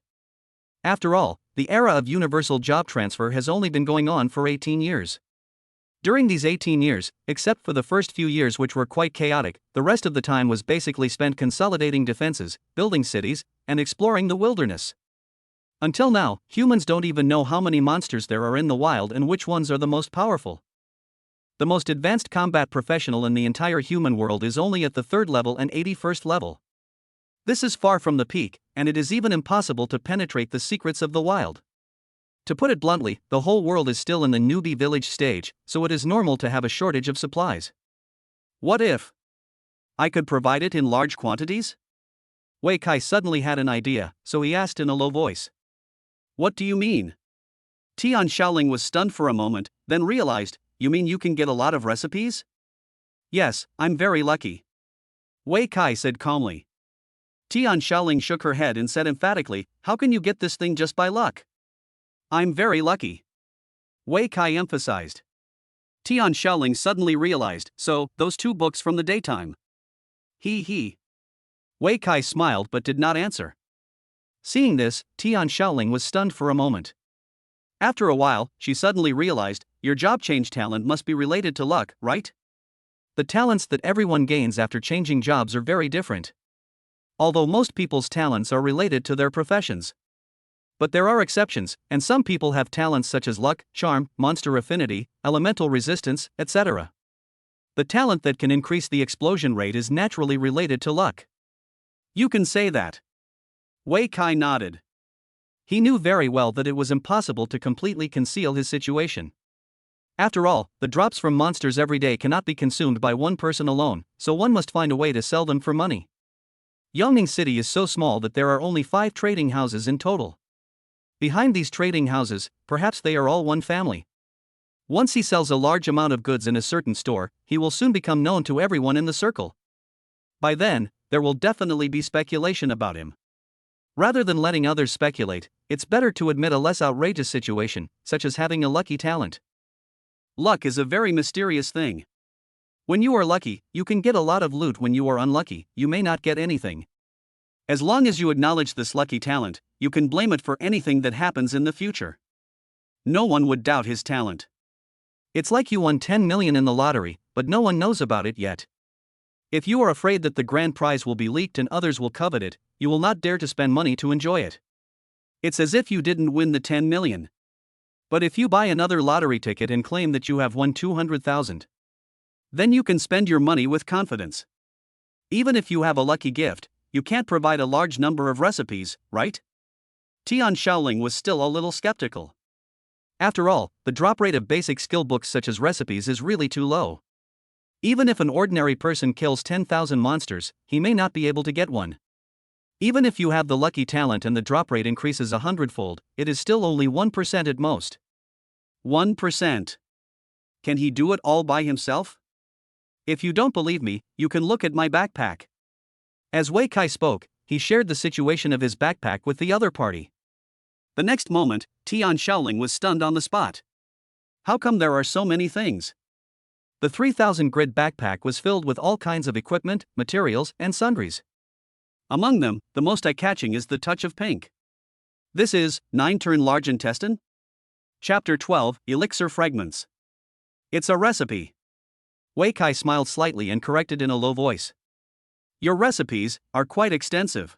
After all, the era of universal job transfer has only been going on for 18 years. During these 18 years, except for the first few years which were quite chaotic, the rest of the time was basically spent consolidating defenses, building cities, and exploring the wilderness. Until now, humans don't even know how many monsters there are in the wild and which ones are the most powerful. The most advanced combat professional in the entire human world is only at the 3rd level and 81st level. This is far from the peak, and it is even impossible to penetrate the secrets of the wild. To put it bluntly, the whole world is still in the newbie village stage, so it is normal to have a shortage of supplies. What if I could provide it in large quantities? Wei Kai suddenly had an idea, so he asked in a low voice. "What do you mean?" Tian Shaoling was stunned for a moment, then realized, "You mean you can get a lot of recipes?" "Yes, I'm very lucky," Wei Kai said calmly. Tian Shaoling shook her head and said emphatically, "How can you get this thing just by luck?" "I'm very lucky," Wei Kai emphasized. Tian Shaoling suddenly realized, "So, those 2 books from the daytime." He. Wei Kai smiled but did not answer. Seeing this, Tian Shaoling was stunned for a moment. After a while, she suddenly realized, "Your job change talent must be related to luck, right? The talents that everyone gains after changing jobs are very different. Although most people's talents are related to their professions. But there are exceptions, and some people have talents such as luck, charm, monster affinity, elemental resistance, etc. The talent that can increase the explosion rate is naturally related to luck." "You can say that." Wei Kai nodded. He knew very well that it was impossible to completely conceal his situation. After all, the drops from monsters every day cannot be consumed by one person alone, so one must find a way to sell them for money. Yongning City is so small that there are only 5 trading houses in total. Behind these trading houses, perhaps they are all one family. Once he sells a large amount of goods in a certain store, he will soon become known to everyone in the circle. By then, there will definitely be speculation about him. Rather than letting others speculate, it's better to admit a less outrageous situation, such as having a lucky talent. Luck is a very mysterious thing. When you are lucky, you can get a lot of loot. When you are unlucky, you may not get anything. As long as you acknowledge this lucky talent, you can blame it for anything that happens in the future. No one would doubt his talent. It's like you won 10 million in the lottery, but no one knows about it yet. If you are afraid that the grand prize will be leaked and others will covet it, you will not dare to spend money to enjoy it. It's as if you didn't win the 10 million. But if you buy another lottery ticket and claim that you have won 200,000, then you can spend your money with confidence. Even if you have a lucky gift, you can't provide a large number of recipes, right? Tian Shaoling was still a little skeptical. After all, the drop rate of basic skill books such as recipes is really too low. Even if an ordinary person kills 10,000 monsters, he may not be able to get one. Even if you have the lucky talent and the drop rate increases 100-fold, it is still only 1% at most. 1%. Can he do it all by himself? If you don't believe me, you can look at my backpack. As Wei Kai spoke, he shared the situation of his backpack with the other party. The next moment, Tian Shaoling was stunned on the spot. How come there are so many things? The 3,000 grid backpack was filled with all kinds of equipment, materials, and sundries. Among them, the most eye-catching is the touch of pink. This is 9-turn large intestine? Chapter 12, Elixir fragments. It's a recipe. Wei Kai smiled slightly and corrected in a low voice. Your recipes are quite extensive.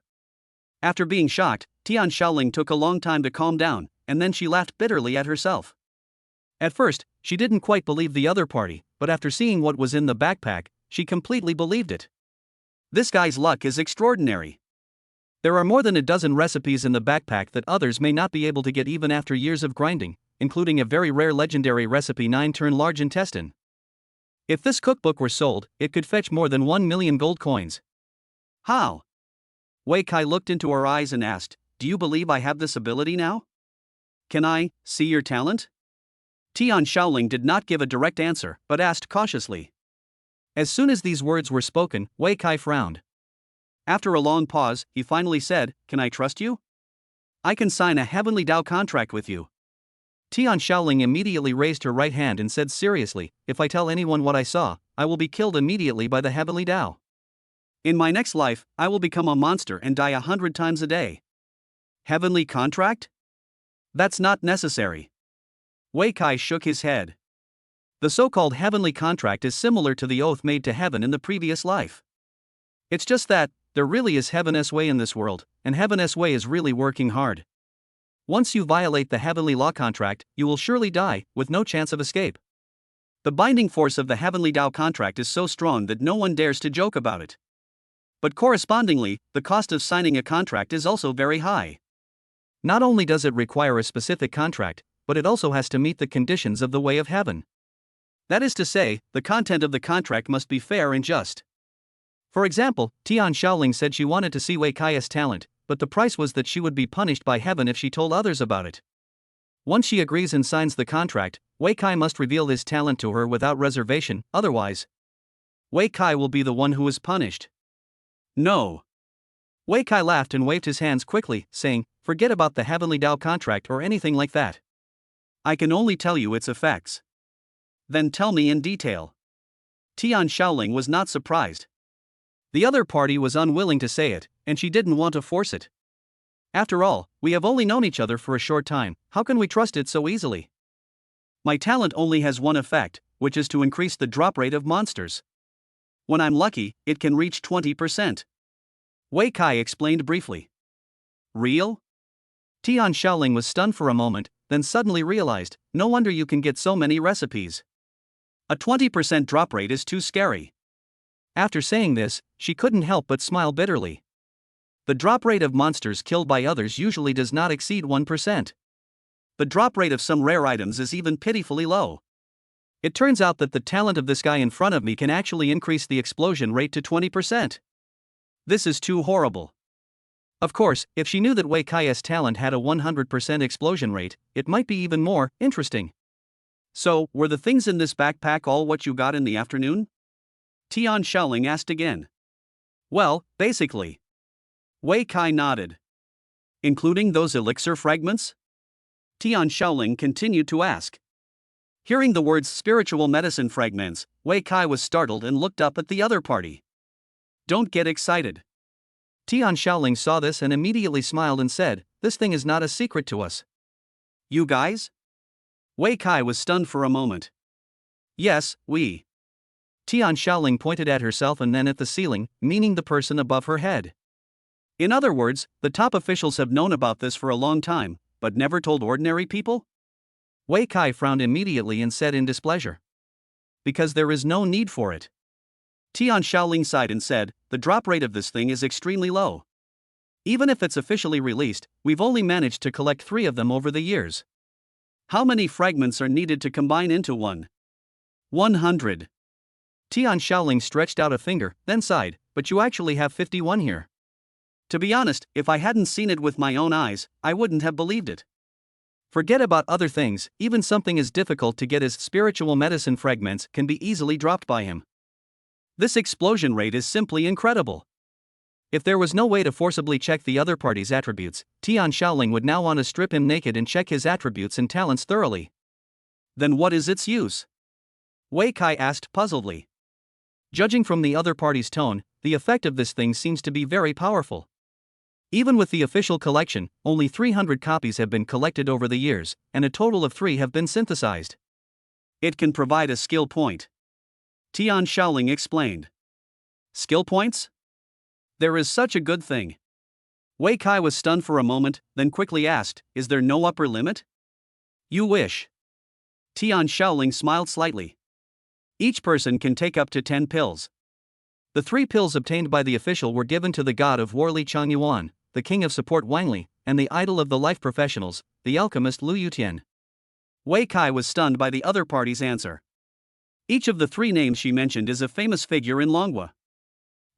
After being shocked, Tian Shaoling took a long time to calm down, and then she laughed bitterly at herself. At first, she didn't quite believe the other party, but after seeing what was in the backpack, she completely believed it. This guy's luck is extraordinary. There are more than a dozen recipes in the backpack that others may not be able to get even after years of grinding, including a very rare legendary recipe 9-turn large intestine. If this cookbook were sold, it could fetch more than 1 million gold coins. How? Wei Kai looked into her eyes and asked, do you believe I have this ability now? Can I see your talent? Tian Shaoling did not give a direct answer, but asked cautiously. As soon as these words were spoken, Wei Kai frowned. After a long pause, he finally said, can I trust you? I can sign a heavenly Dao contract with you. Tian Shaoling immediately raised her right hand and said seriously, if I tell anyone what I saw, I will be killed immediately by the heavenly Dao. In my next life, I will become a monster and die 100 times a day. Heavenly contract? That's not necessary. Wei Kai shook his head. The so-called heavenly contract is similar to the oath made to heaven in the previous life. It's just that, there really is Heaven's way in this world, and Heaven's way is really working hard. Once you violate the heavenly law contract, you will surely die, with no chance of escape. The binding force of the heavenly Dao contract is so strong that no one dares to joke about it. But correspondingly, the cost of signing a contract is also very high. Not only does it require a specific contract, but it also has to meet the conditions of the way of heaven. That is to say, the content of the contract must be fair and just. For example, Tian Shaoling said she wanted to see Wei Kai's talent, but the price was that she would be punished by heaven if she told others about it. Once she agrees and signs the contract, Wei Kai must reveal his talent to her without reservation, otherwise, Wei Kai will be the one who is punished. No. Wei Kai laughed and waved his hands quickly, saying, forget about the heavenly Dao contract or anything like that. I can only tell you its effects. Then tell me in detail. Tian Shaoling was not surprised. The other party was unwilling to say it, and she didn't want to force it. After all, we have only known each other for a short time, how can we trust it so easily? My talent only has one effect, which is to increase the drop rate of monsters. When I'm lucky, it can reach 20%. Wei Kai explained briefly. Real? Tian Shaoling was stunned for a moment, then suddenly realized, no wonder you can get so many recipes. A 20% drop rate is too scary. After saying this, she couldn't help but smile bitterly. The drop rate of monsters killed by others usually does not exceed 1%. The drop rate of some rare items is even pitifully low. It turns out that the talent of this guy in front of me can actually increase the explosion rate to 20%. This is too horrible. Of course, if she knew that Wei Kai's talent had a 100% explosion rate, it might be even more interesting. So, were the things in this backpack all what you got in the afternoon? Tian Shaoling asked again. Well, basically. Wei Kai nodded. Including those elixir fragments? Tian Shaoling continued to ask. Hearing the words spiritual medicine fragments, Wei Kai was startled and looked up at the other party. Don't get excited. Tian Shaoling saw this and immediately smiled and said, this thing is not a secret to us. You guys? Wei Kai was stunned for a moment. Yes, we. Tian Shaoling pointed at herself and then at the ceiling, meaning the person above her head. In other words, the top officials have known about this for a long time, but never told ordinary people? Wei Kai frowned immediately and said in displeasure. Because there is no need for it. Tian Shaoling sighed and said, the drop rate of this thing is extremely low. Even if it's officially released, we've only managed to collect 3 of them over the years. How many fragments are needed to combine into one? 100. Tian Shaoling stretched out a finger, then sighed, but you actually have 51 here. To be honest, if I hadn't seen it with my own eyes, I wouldn't have believed it. Forget about other things, even something as difficult to get as spiritual medicine fragments can be easily dropped by him. This explosion rate is simply incredible. If there was no way to forcibly check the other party's attributes, Tian Shaoling would now want to strip him naked and check his attributes and talents thoroughly. Then what is its use? Wei Kai asked puzzledly. Judging from the other party's tone, the effect of this thing seems to be very powerful. Even with the official collection, only 300 copies have been collected over the years, and a total of 3 have been synthesized. It can provide a skill point. Tian Shaoling explained. Skill points? There is such a good thing. Wei Kai was stunned for a moment, then quickly asked, is there no upper limit? You wish. Tian Shaoling smiled slightly. Each person can take up to 10 pills. The 3 pills obtained by the official were given to the god of war Li Changyuan, the king of support Wang Li, and the idol of the life professionals, the alchemist Lu Yutian. Wei Kai was stunned by the other party's answer. Each of the 3 names she mentioned is a famous figure in Longhua.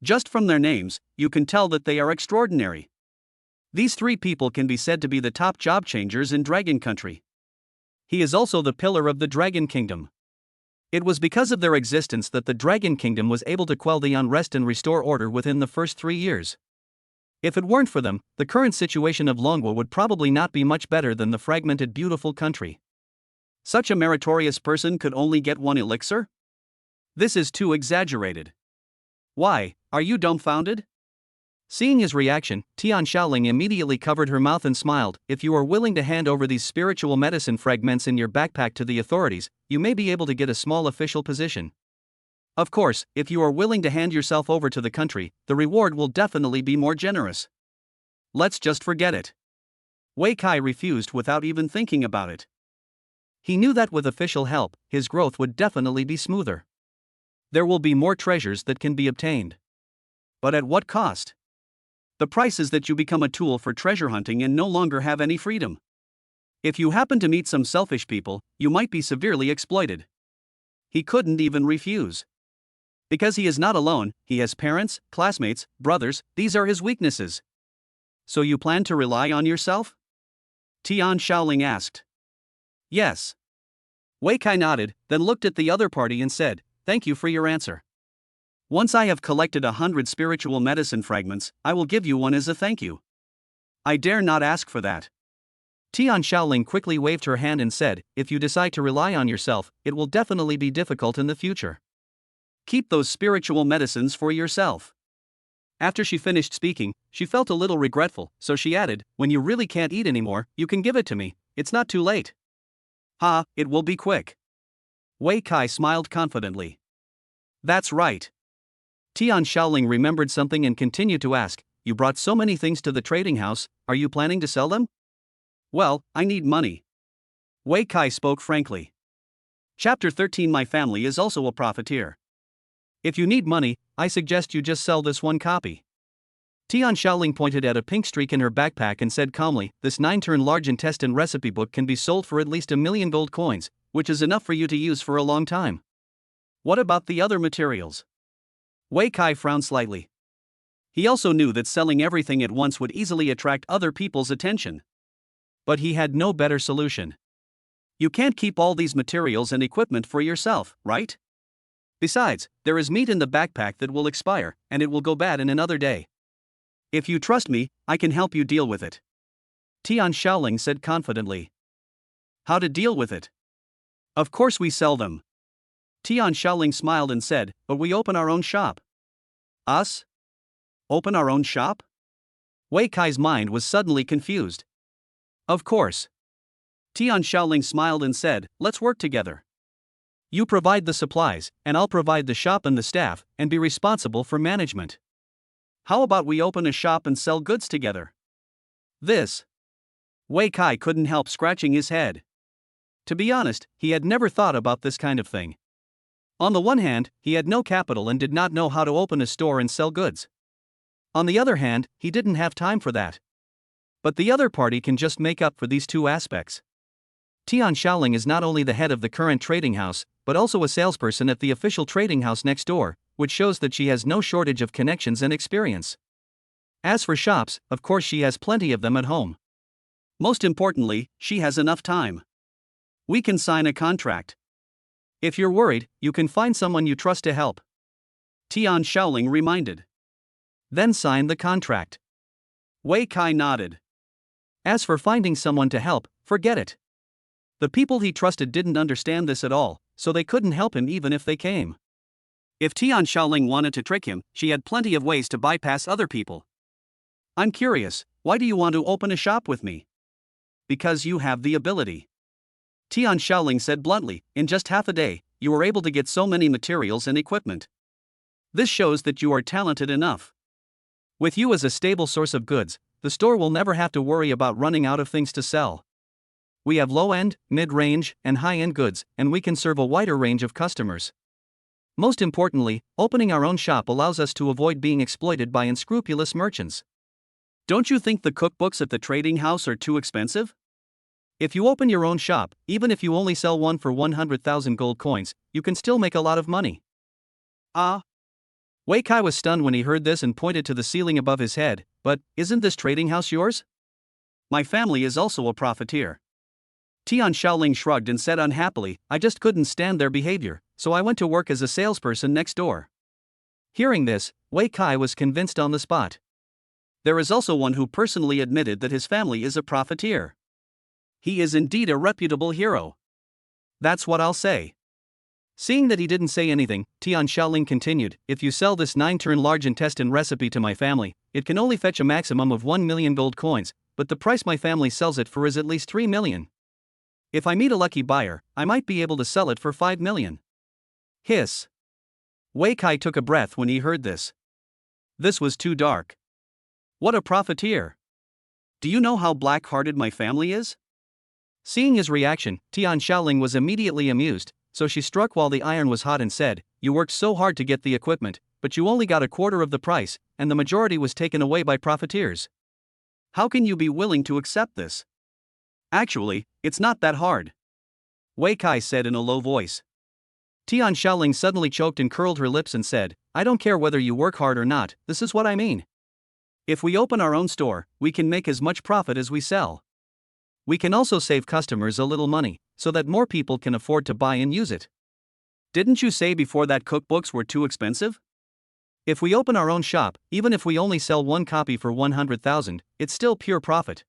Just from their names, you can tell that they are extraordinary. These 3 people can be said to be the top job changers in Dragon Country. He is also the pillar of the Dragon Kingdom. It was because of their existence that the Dragon Kingdom was able to quell the unrest and restore order within the first 3 years. If it weren't for them, the current situation of Longhua would probably not be much better than the fragmented beautiful country. Such a meritorious person could only get 1 elixir? This is too exaggerated. Why, are you dumbfounded? Seeing his reaction, Tian Shaoling immediately covered her mouth and smiled. If you are willing to hand over these spiritual medicine fragments in your backpack to the authorities, you may be able to get a small official position. Of course, if you are willing to hand yourself over to the country, the reward will definitely be more generous. Let's just forget it. Wei Kai refused without even thinking about it. He knew that with official help, his growth would definitely be smoother. There will be more treasures that can be obtained. But at what cost? The price is that you become a tool for treasure hunting and no longer have any freedom. If you happen to meet some selfish people, you might be severely exploited. He couldn't even refuse. Because he is not alone, he has parents, classmates, brothers, these are his weaknesses. So you plan to rely on yourself? Tian Shaoling asked. Yes. Wei Kai nodded, then looked at the other party and said, thank you for your answer. Once I have collected 100 spiritual medicine fragments, I will give you one as a thank you. I dare not ask for that. Tian Shaoling quickly waved her hand and said, if you decide to rely on yourself, it will definitely be difficult in the future. Keep those spiritual medicines for yourself. After she finished speaking, she felt a little regretful, so she added, when you really can't eat anymore, you can give it to me, it's not too late. Ha, it will be quick. Wei Kai smiled confidently. That's right. Tian Shaoling remembered something and continued to ask, you brought so many things to the trading house, are you planning to sell them? Well, I need money. Wei Kai spoke frankly. Chapter 13. My family is also a profiteer. If you need money, I suggest you just sell this 1 copy. Tian Shaoling pointed at a pink streak in her backpack and said calmly, this 9-turn large intestine recipe book can be sold for at least 1,000,000 gold coins, which is enough for you to use for a long time. What about the other materials? Wei Kai frowned slightly. He also knew that selling everything at once would easily attract other people's attention. But he had no better solution. You can't keep all these materials and equipment for yourself, right? Besides, there is meat in the backpack that will expire, and it will go bad in another day. If you trust me, I can help you deal with it. Tian Shaoling said confidently. How to deal with it? Of course we sell them. Tian Shaoling smiled and said, but we open our own shop. Us? Open our own shop? Wei Kai's mind was suddenly confused. Of course. Tian Shaoling smiled and said, let's work together. You provide the supplies, and I'll provide the shop and the staff, and be responsible for management. How about we open a shop and sell goods together? This. Wei Kai couldn't help scratching his head. To be honest, he had never thought about this kind of thing. On the one hand, he had no capital and did not know how to open a store and sell goods. On the other hand, he didn't have time for that. But the other party can just make up for these 2 aspects. Tian Shaoling is not only the head of the current trading house, but also a salesperson at the official trading house next door, which shows that she has no shortage of connections and experience. As for shops, of course she has plenty of them at home. Most importantly, she has enough time. We can sign a contract. If you're worried, you can find someone you trust to help. Tian Shaoling reminded. Then sign the contract. Wei Kai nodded. As for finding someone to help, forget it. The people he trusted didn't understand this at all, so they couldn't help him even if they came. If Tian Shaoling wanted to trick him, she had plenty of ways to bypass other people. I'm curious, why do you want to open a shop with me? Because you have the ability. Tian Shaoling said bluntly, in just half a day, you were able to get so many materials and equipment. This shows that you are talented enough. With you as a stable source of goods, the store will never have to worry about running out of things to sell. We have low-end, mid-range, and high-end goods, and we can serve a wider range of customers. Most importantly, opening our own shop allows us to avoid being exploited by unscrupulous merchants. Don't you think the cookbooks at the trading house are too expensive? If you open your own shop, even if you only sell one for 100,000 gold coins, you can still make a lot of money. Ah. Wei Kai was stunned when he heard this and pointed to the ceiling above his head. But, isn't this trading house yours? My family is also a profiteer. Tian Shaoling shrugged and said unhappily, I just couldn't stand their behavior, so I went to work as a salesperson next door. Hearing this, Wei Kai was convinced on the spot. There is also one who personally admitted that his family is a profiteer. He is indeed a reputable hero. That's what I'll say. Seeing that he didn't say anything, Tian Shaoling continued, if you sell this 9-turn large intestine recipe to my family, it can only fetch a maximum of 1 million gold coins, but the price my family sells it for is at least 3 million. If I meet a lucky buyer, I might be able to sell it for 5 million. Hiss. Wei Kai took a breath when he heard this. This was too dark. What a profiteer. Do you know how black-hearted my family is? Seeing his reaction, Tian Shaoling was immediately amused, so she struck while the iron was hot and said, you worked so hard to get the equipment, but you only got a quarter of the price, and the majority was taken away by profiteers. How can you be willing to accept this? Actually, it's not that hard. Wei Kai said in a low voice. Tian Shaoling suddenly choked and curled her lips and said, I don't care whether you work hard or not, this is what I mean. If we open our own store, we can make as much profit as we sell. We can also save customers a little money, so that more people can afford to buy and use it. Didn't you say before that cookbooks were too expensive? If we open our own shop, even if we only sell one copy for 100,000, it's still pure profit.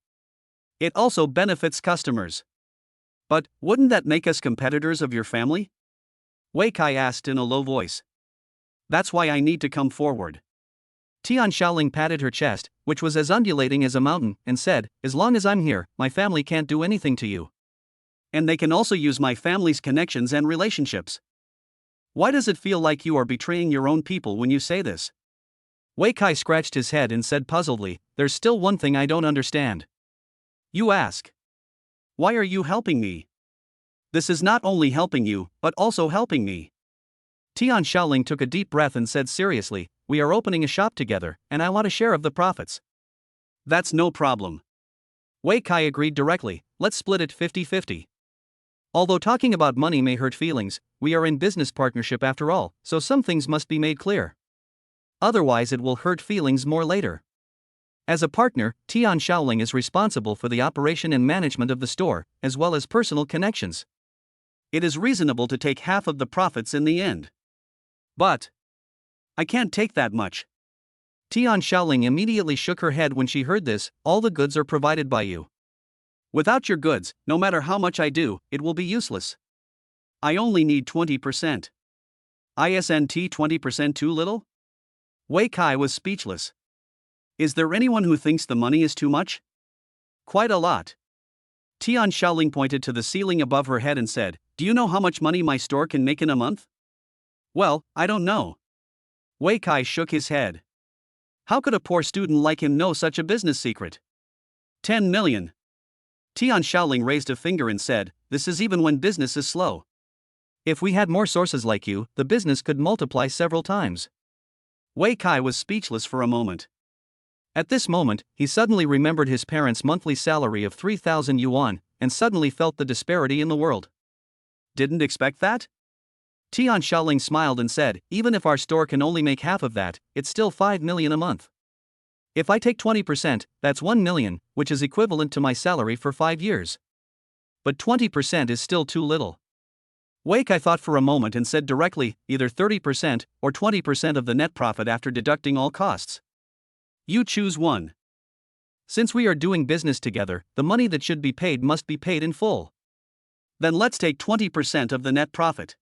It also benefits customers. But, wouldn't that make us competitors of your family? Wei Kai asked in a low voice. That's why I need to come forward. Tian Shaoling patted her chest, which was as undulating as a mountain, and said, as long as I'm here, my family can't do anything to you. And they can also use my family's connections and relationships. Why does it feel like you are betraying your own people when you say this? Wei Kai scratched his head and said puzzledly, there's still one thing I don't understand. You ask. Why are you helping me? This is not only helping you, but also helping me. Tian Shaoling took a deep breath and said seriously, we are opening a shop together, and I want a share of the profits. That's no problem. Wei Kai agreed directly, let's split it 50-50. Although talking about money may hurt feelings, we are in business partnership after all, so some things must be made clear. Otherwise it will hurt feelings more later. As a partner, Tian Shaoling is responsible for the operation and management of the store, as well as personal connections. It is reasonable to take half of the profits in the end. But I can't take that much. Tian Shaoling immediately shook her head when she heard this, all the goods are provided by you. Without your goods, no matter how much I do, it will be useless. I only need 20%. Isn't 20% too little? Wei Kai was speechless. Is there anyone who thinks the money is too much? Quite a lot. Tian Shaoling pointed to the ceiling above her head and said, do you know how much money my store can make in a month? Well, I don't know. Wei Kai shook his head. How could a poor student like him know such a business secret? 10 million. Tian Shaoling raised a finger and said, this is even when business is slow. If we had more sources like you, the business could multiply several times. Wei Kai was speechless for a moment. At this moment, he suddenly remembered his parents' monthly salary of 3,000 yuan, and suddenly felt the disparity in the world. Didn't expect that? Tian Shaoling smiled and said, even if our store can only make half of that, it's still 5 million a month. If I take 20%, that's 1 million, which is equivalent to my salary for 5 years. But 20% is still too little. Wei Kai thought for a moment and said directly, either 30% or 20% of the net profit after deducting all costs. You choose one. Since we are doing business together, the money that should be paid must be paid in full. Then let's take 20% of the net profit.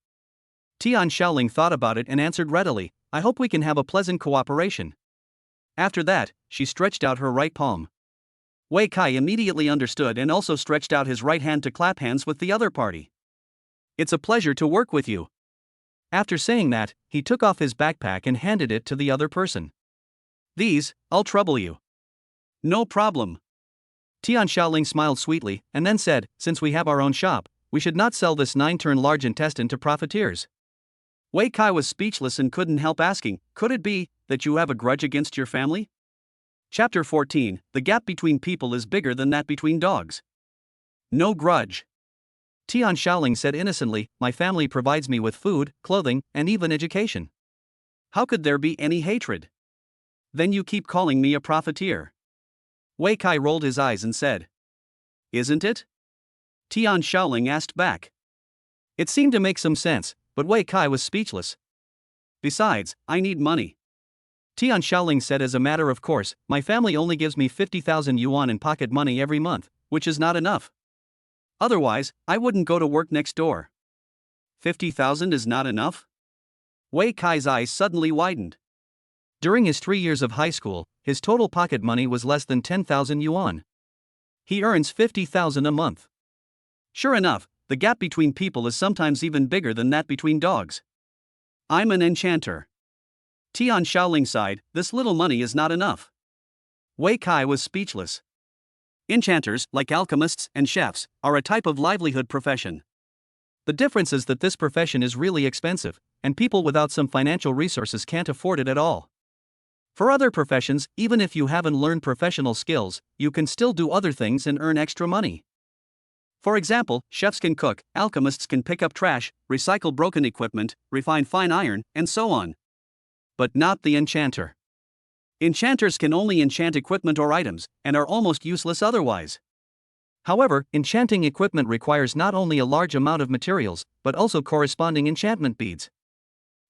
Tian Shaoling thought about it and answered readily, I hope we can have a pleasant cooperation. After that, she stretched out her right palm. Wei Kai immediately understood and also stretched out his right hand to clap hands with the other party. It's a pleasure to work with you. After saying that, he took off his backpack and handed it to the other person. These, I'll trouble you. No problem. Tian Shaoling smiled sweetly and then said, since we have our own shop, we should not sell this 9-turn large intestine to profiteers. Wei Kai was speechless and couldn't help asking, could it be that you have a grudge against your family? Chapter 14, the gap between people is bigger than that between dogs. No grudge. Tian Shaoling said innocently, my family provides me with food, clothing, and even education. How could there be any hatred? Then you keep calling me a profiteer. Wei Kai rolled his eyes and said, isn't it? Tian Shaoling asked back. It seemed to make some sense, but Wei Kai was speechless. Besides, I need money. Tian Shaoling said as a matter of course, my family only gives me 50,000 yuan in pocket money every month, which is not enough. Otherwise, I wouldn't go to work next door. 50,000 is not enough? Wei Kai's eyes suddenly widened. During his 3 years of high school, his total pocket money was less than 10,000 yuan. He earns 50,000 a month. Sure enough, the gap between people is sometimes even bigger than that between dogs. I'm an enchanter. Tian Shaoling sighed, this little money is not enough. Wei Kai was speechless. Enchanters, like alchemists and chefs, are a type of livelihood profession. The difference is that this profession is really expensive, and people without some financial resources can't afford it at all. For other professions, even if you haven't learned professional skills, you can still do other things and earn extra money. For example, chefs can cook, alchemists can pick up trash, recycle broken equipment, refine fine iron, and so on. But not the enchanter. Enchanters can only enchant equipment or items, and are almost useless otherwise. However, enchanting equipment requires not only a large amount of materials, but also corresponding enchantment beads.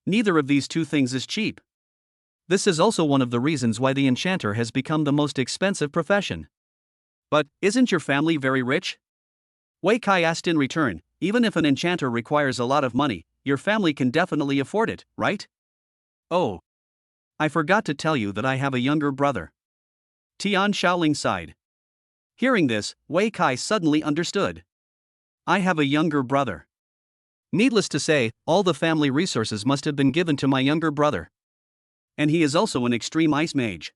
Neither of these two things is cheap. This is also one of the reasons why the enchanter has become the most expensive profession. But, isn't your family very rich? Wei Kai asked in return, even if an enchanter requires a lot of money, your family can definitely afford it, right? Oh. I forgot to tell you that I have a younger brother. Tian Shaoling sighed. Hearing this, Wei Kai suddenly understood. I have a younger brother. Needless to say, all the family resources must have been given to my younger brother. And he is also an extreme ice mage.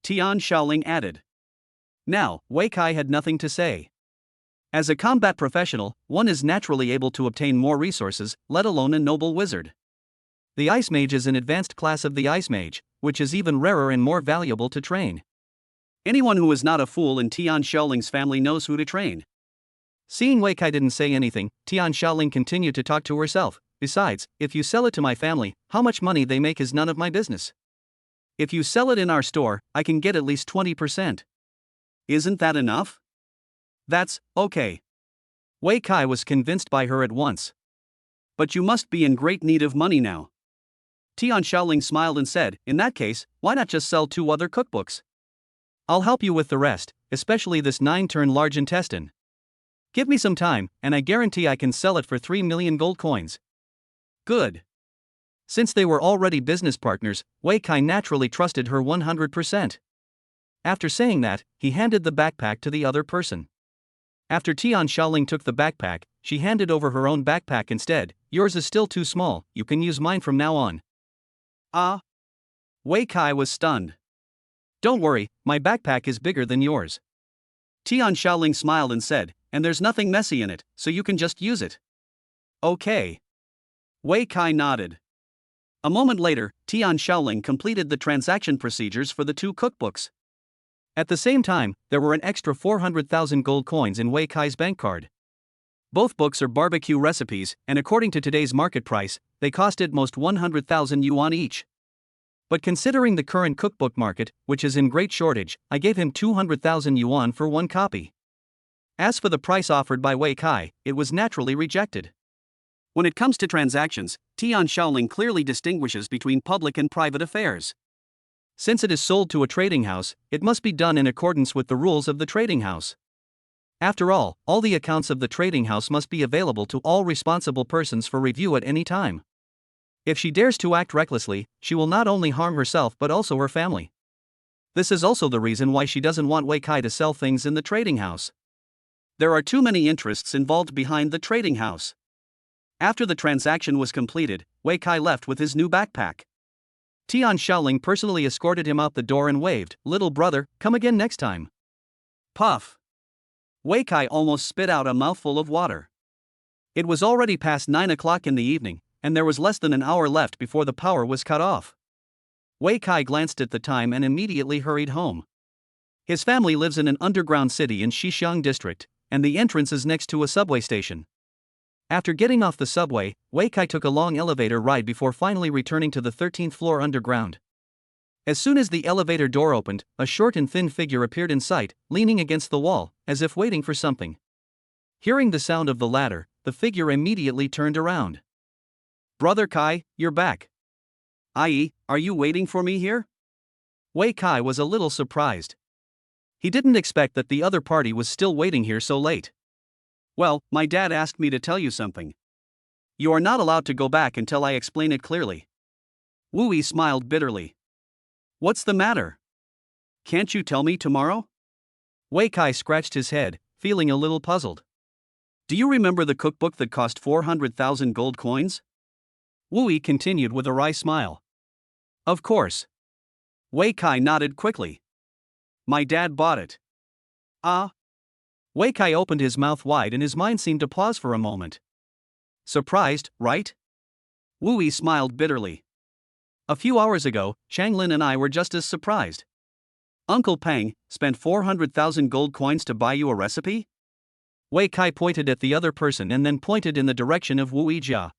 Tian Shaoling added. Now, Wei Kai had nothing to say. As a combat professional, one is naturally able to obtain more resources, let alone a noble wizard. The Ice Mage is an advanced class of the Ice Mage, which is even rarer and more valuable to train. Anyone who is not a fool in Tian Shaoling's family knows who to train. Seeing Wei Kai didn't say anything, Tian Shaoling continued to talk to herself. Besides, if you sell it to my family, how much money they make is none of my business. If you sell it in our store, I can get at least 20%. Isn't that enough? That's okay. Wei Kai was convinced by her at once. But you must be in great need of money now. Tian Shaoling smiled and said, in that case, why not just sell 2 other cookbooks? I'll help you with the rest, especially this 9-turn large intestine. Give me some time, and I guarantee I can sell it for 3 million gold coins. Good. Since they were already business partners, Wei Kai naturally trusted her 100%. After saying that, he handed the backpack to the other person. After Tian Shaoling took the backpack, she handed over her own backpack instead. Yours is still too small, you can use mine from now on. Ah? Wei Kai was stunned. Don't worry, my backpack is bigger than yours. Tian Shaoling smiled and said, and there's nothing messy in it, so you can just use it. Okay. Wei Kai nodded. A moment later, Tian Shaoling completed the transaction procedures for the 2 cookbooks. At the same time, there were an extra 400,000 gold coins in Wei Kai's bank card. Both books are barbecue recipes, and according to today's market price, they cost at most 100,000 yuan each. But considering the current cookbook market, which is in great shortage, I gave him 200,000 yuan for 1 copy. As for the price offered by Wei Kai, it was naturally rejected. When it comes to transactions, Tian Shaoling clearly distinguishes between public and private affairs. Since it is sold to a trading house, it must be done in accordance with the rules of the trading house. After all the accounts of the trading house must be available to all responsible persons for review at any time. If she dares to act recklessly, she will not only harm herself but also her family. This is also the reason why she doesn't want Wei Kai to sell things in the trading house. There are too many interests involved behind the trading house. After the transaction was completed, Wei Kai left with his new backpack. Tian Shaoling personally escorted him out the door and waved, "Little brother, come again next time." Puff! Wei Kai almost spit out a mouthful of water. It was already past 9 o'clock in the evening, and there was less than an hour left before the power was cut off. Wei Kai glanced at the time and immediately hurried home. His family lives in an underground city in Xishan district, and the entrance is next to a subway station. After getting off the subway, Wei Kai took a long elevator ride before finally returning to the 13th floor underground. As soon as the elevator door opened, a short and thin figure appeared in sight, leaning against the wall, as if waiting for something. Hearing the sound of the ladder, the figure immediately turned around. "Brother Kai, you're back. I.e., are you waiting for me here?" Wei Kai was a little surprised. He didn't expect that the other party was still waiting here so late. "Well, my dad asked me to tell you something. You are not allowed to go back until I explain it clearly." Wu Yi smiled bitterly. "What's the matter? Can't you tell me tomorrow?" Wei Kai scratched his head, feeling a little puzzled. "Do you remember the cookbook that cost 400,000 gold coins?" Wu Yi continued with a wry smile. "Of course." Wei Kai nodded quickly. "My dad bought it." "Ah?" Wei Kai opened his mouth wide and his mind seemed to pause for a moment. "Surprised, right?" Wu Yi smiled bitterly. "A few hours ago, Changlin and I were just as surprised. Uncle Peng spent 400,000 gold coins to buy you a recipe?" Wei Kai pointed at the other person and then pointed in the direction of Wu Yijia.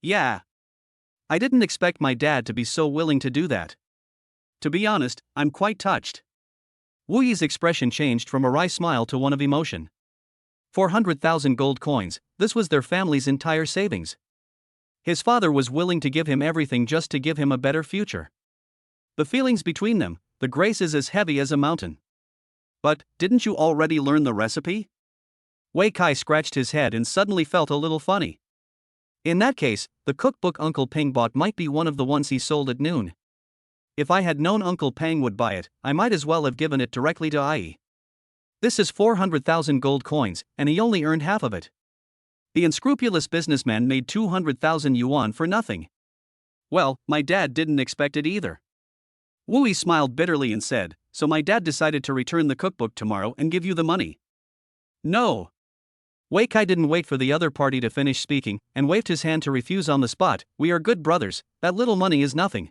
"Yeah. I didn't expect my dad to be so willing to do that. To be honest, I'm quite touched." Wu Yi's expression changed from a wry smile to one of emotion. 400,000 gold coins, this was their family's entire savings. His father was willing to give him everything just to give him a better future. The feelings between them, the grace is as heavy as a mountain. "But, didn't you already learn the recipe?" Wei Kai scratched his head and suddenly felt a little funny. In that case, the cookbook Uncle Peng bought might be one of the ones he sold at noon. If I had known Uncle Peng would buy it, I might as well have given it directly to Ai. This is 400,000 gold coins, and he only earned half of it. The unscrupulous businessman made 200,000 yuan for nothing. Well, my dad didn't expect it either. Wu Yi smiled bitterly and said, "So my dad decided to return the cookbook tomorrow and give you the money?" "No." Wei Kai didn't wait for the other party to finish speaking, and waved his hand to refuse on the spot. "We are good brothers, that little money is nothing."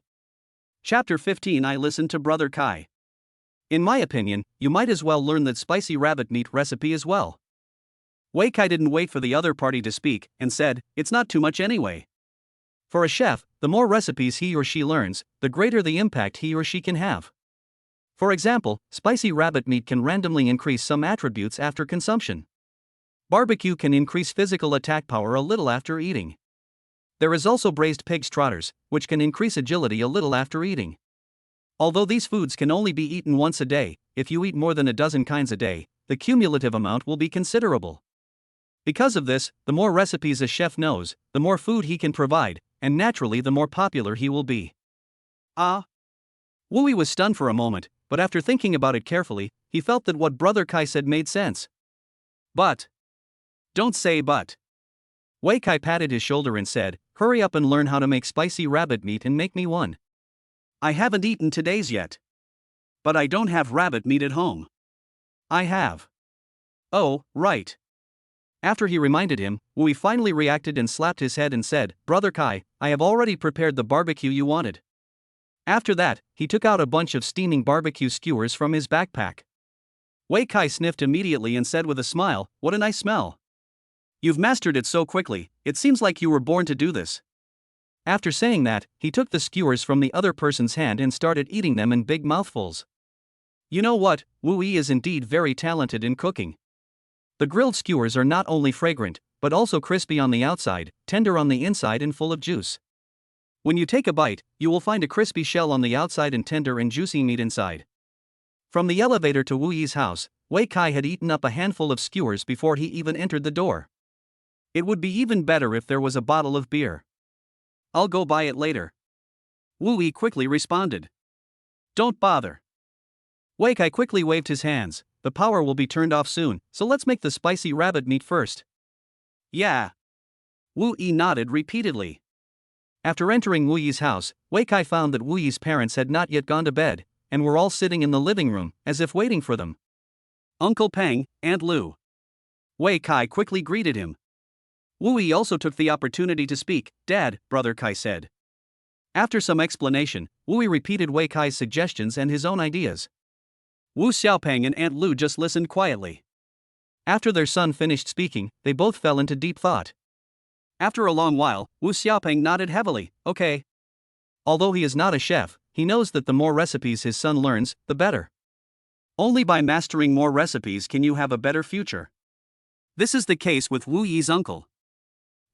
Chapter 15. I listened to Brother Kai. In my opinion, you might as well learn that spicy rabbit meat recipe as well. Wei Kai didn't wait for the other party to speak, and said, "It's not too much anyway." For a chef, the more recipes he or she learns, the greater the impact he or she can have. For example, spicy rabbit meat can randomly increase some attributes after consumption. Barbecue can increase physical attack power a little after eating. There is also braised pig's trotters, which can increase agility a little after eating. Although these foods can only be eaten once a day, if you eat more than a dozen kinds a day, the cumulative amount will be considerable. Because of this, the more recipes a chef knows, the more food he can provide, and naturally the more popular he will be. Ah? Wu Yi was stunned for a moment, but after thinking about it carefully, he felt that what Brother Kai said made sense. "But." "Don't say but." Wei Kai patted his shoulder and said, "Hurry up and learn how to make spicy rabbit meat and make me one." "I haven't eaten today's yet. But I don't have rabbit meat at home." "I have." "Oh, right." After he reminded him, Wu Yi finally reacted and slapped his head and said, "Brother Kai, I have already prepared the barbecue you wanted." After that, he took out a bunch of steaming barbecue skewers from his backpack. Wei Kai sniffed immediately and said with a smile, "What a nice smell. You've mastered it so quickly, it seems like you were born to do this." After saying that, he took the skewers from the other person's hand and started eating them in big mouthfuls. You know what, Wu Yi is indeed very talented in cooking. The grilled skewers are not only fragrant, but also crispy on the outside, tender on the inside and full of juice. When you take a bite, you will find a crispy shell on the outside and tender and juicy meat inside. From the elevator to Wu Yi's house, Wei Kai had eaten up a handful of skewers before he even entered the door. It would be even better if there was a bottle of beer. I'll go buy it later. Wu Yi quickly responded. Don't bother. Wei Kai quickly waved his hands. The power will be turned off soon, so let's make the spicy rabbit meat first. Yeah. Wu Yi nodded repeatedly. After entering Wu Yi's house, Wei Kai found that Wu Yi's parents had not yet gone to bed, and were all sitting in the living room, as if waiting for them. Uncle Peng, Aunt Lu. Wei Kai quickly greeted him. Wu Yi also took the opportunity to speak. Dad, Brother Kai said. After some explanation, Wu Yi repeated Wei Kai's suggestions and his own ideas. Wu Xiaopeng and Aunt Lu just listened quietly. After their son finished speaking, they both fell into deep thought. After a long while, Wu Xiaopeng nodded heavily. Okay. Although he is not a chef, he knows that the more recipes his son learns, the better. Only by mastering more recipes can you have a better future. This is the case with Wu Yi's uncle.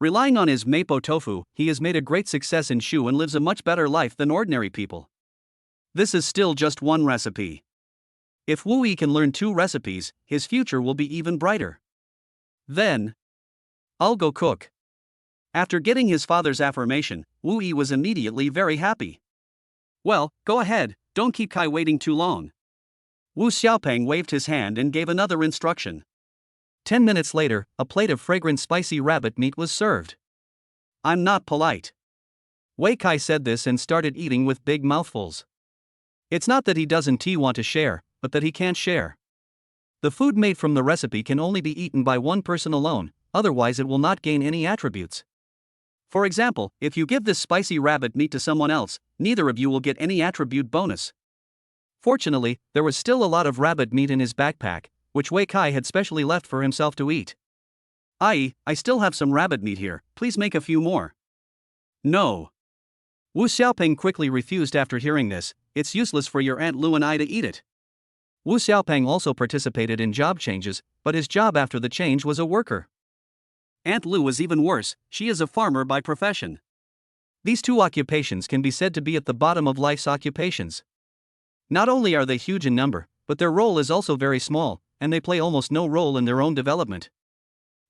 Relying on his mapo tofu, he has made a great success in Shu and lives a much better life than ordinary people. This is still just one recipe. If Wu Yi can learn 2 recipes, his future will be even brighter. Then, I'll go cook. After getting his father's affirmation, Wu Yi was immediately very happy. Well, go ahead, don't keep Kai waiting too long. Wu Xiaopeng waved his hand and gave another instruction. 10 minutes later, a plate of fragrant spicy rabbit meat was served. I'm not polite. Wei Kai said this and started eating with big mouthfuls. It's not that he doesn't want to share, but that he can't share. The food made from the recipe can only be eaten by one person alone, otherwise it will not gain any attributes. For example, if you give this spicy rabbit meat to someone else, neither of you will get any attribute bonus. Fortunately, there was still a lot of rabbit meat in his backpack, which Wei Kai had specially left for himself to eat. I still have some rabbit meat here, please make a few more. No. Wu Xiaopeng quickly refused after hearing this. It's useless for your Aunt Lu and I to eat it. Wu Xiaopeng also participated in job changes, but his job after the change was a worker. Aunt Lu was even worse, she is a farmer by profession. These 2 occupations can be said to be at the bottom of life's occupations. Not only are they huge in number, but their role is also very small, and they play almost no role in their own development.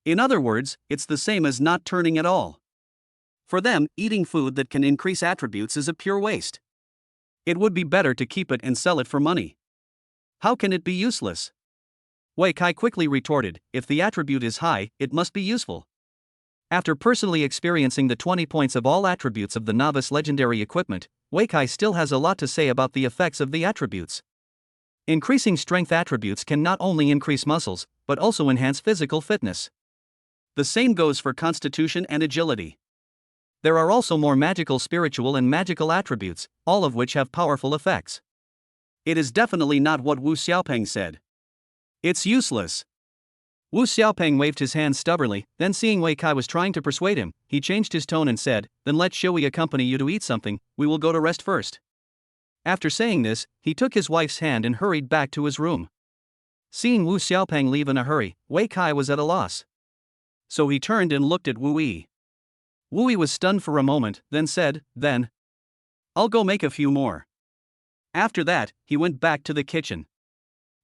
In other words, it's the same as not turning at all. For them, eating food that can increase attributes is a pure waste. It would be better to keep it and sell it for money. How can it be useless? Wei Kai quickly retorted, if the attribute is high, it must be useful. After personally experiencing the 20 points of all attributes of the novice legendary equipment, Wei Kai still has a lot to say about the effects of the attributes. Increasing strength attributes can not only increase muscles, but also enhance physical fitness. The same goes for constitution and agility. There are also more magical spiritual and magical attributes, all of which have powerful effects. It is definitely not what Wu Xiaopeng said. It's useless. Wu Xiaopeng waved his hand stubbornly, then seeing Wei Kai was trying to persuade him, he changed his tone and said, then let Shui accompany you to eat something, we will go to rest first. After saying this, he took his wife's hand and hurried back to his room. Seeing Wu Xiaopeng leave in a hurry, Wei Kai was at a loss. So he turned and looked at Wu Yi. Wu Yi was stunned for a moment, then said, then, I'll go make a few more. After that, he went back to the kitchen.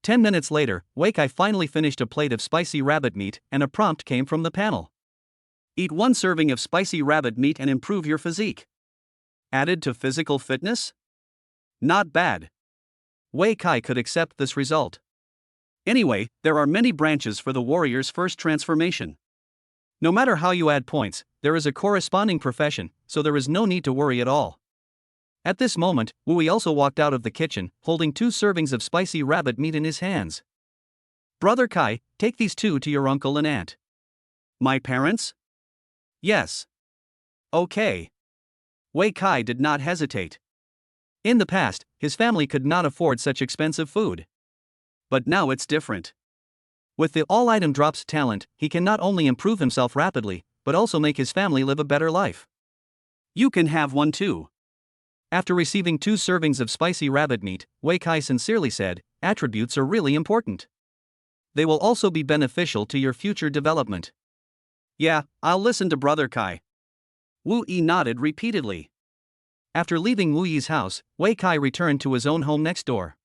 10 minutes later, Wei Kai finally finished a plate of spicy rabbit meat, and a prompt came from the panel. Eat 1 serving of spicy rabbit meat and improve your physique. Added to physical fitness? Not bad. Wei Kai could accept this result. Anyway, there are many branches for the warrior's first transformation. No matter how you add points, there is a corresponding profession, so there is no need to worry at all. At this moment, Wu Yi also walked out of the kitchen, holding 2 servings of spicy rabbit meat in his hands. Brother Kai, take these 2 to your uncle and aunt. My parents? Yes. Okay. Wei Kai did not hesitate. In the past, his family could not afford such expensive food. But now it's different. With the all-item drops talent, he can not only improve himself rapidly, but also make his family live a better life. You can have one too. After receiving 2 servings of spicy rabbit meat, Wei Kai sincerely said, attributes are really important. They will also be beneficial to your future development. Yeah, I'll listen to Brother Kai. Wu Yi nodded repeatedly. After leaving Wu Yi's house, Wei Kai returned to his own home next door.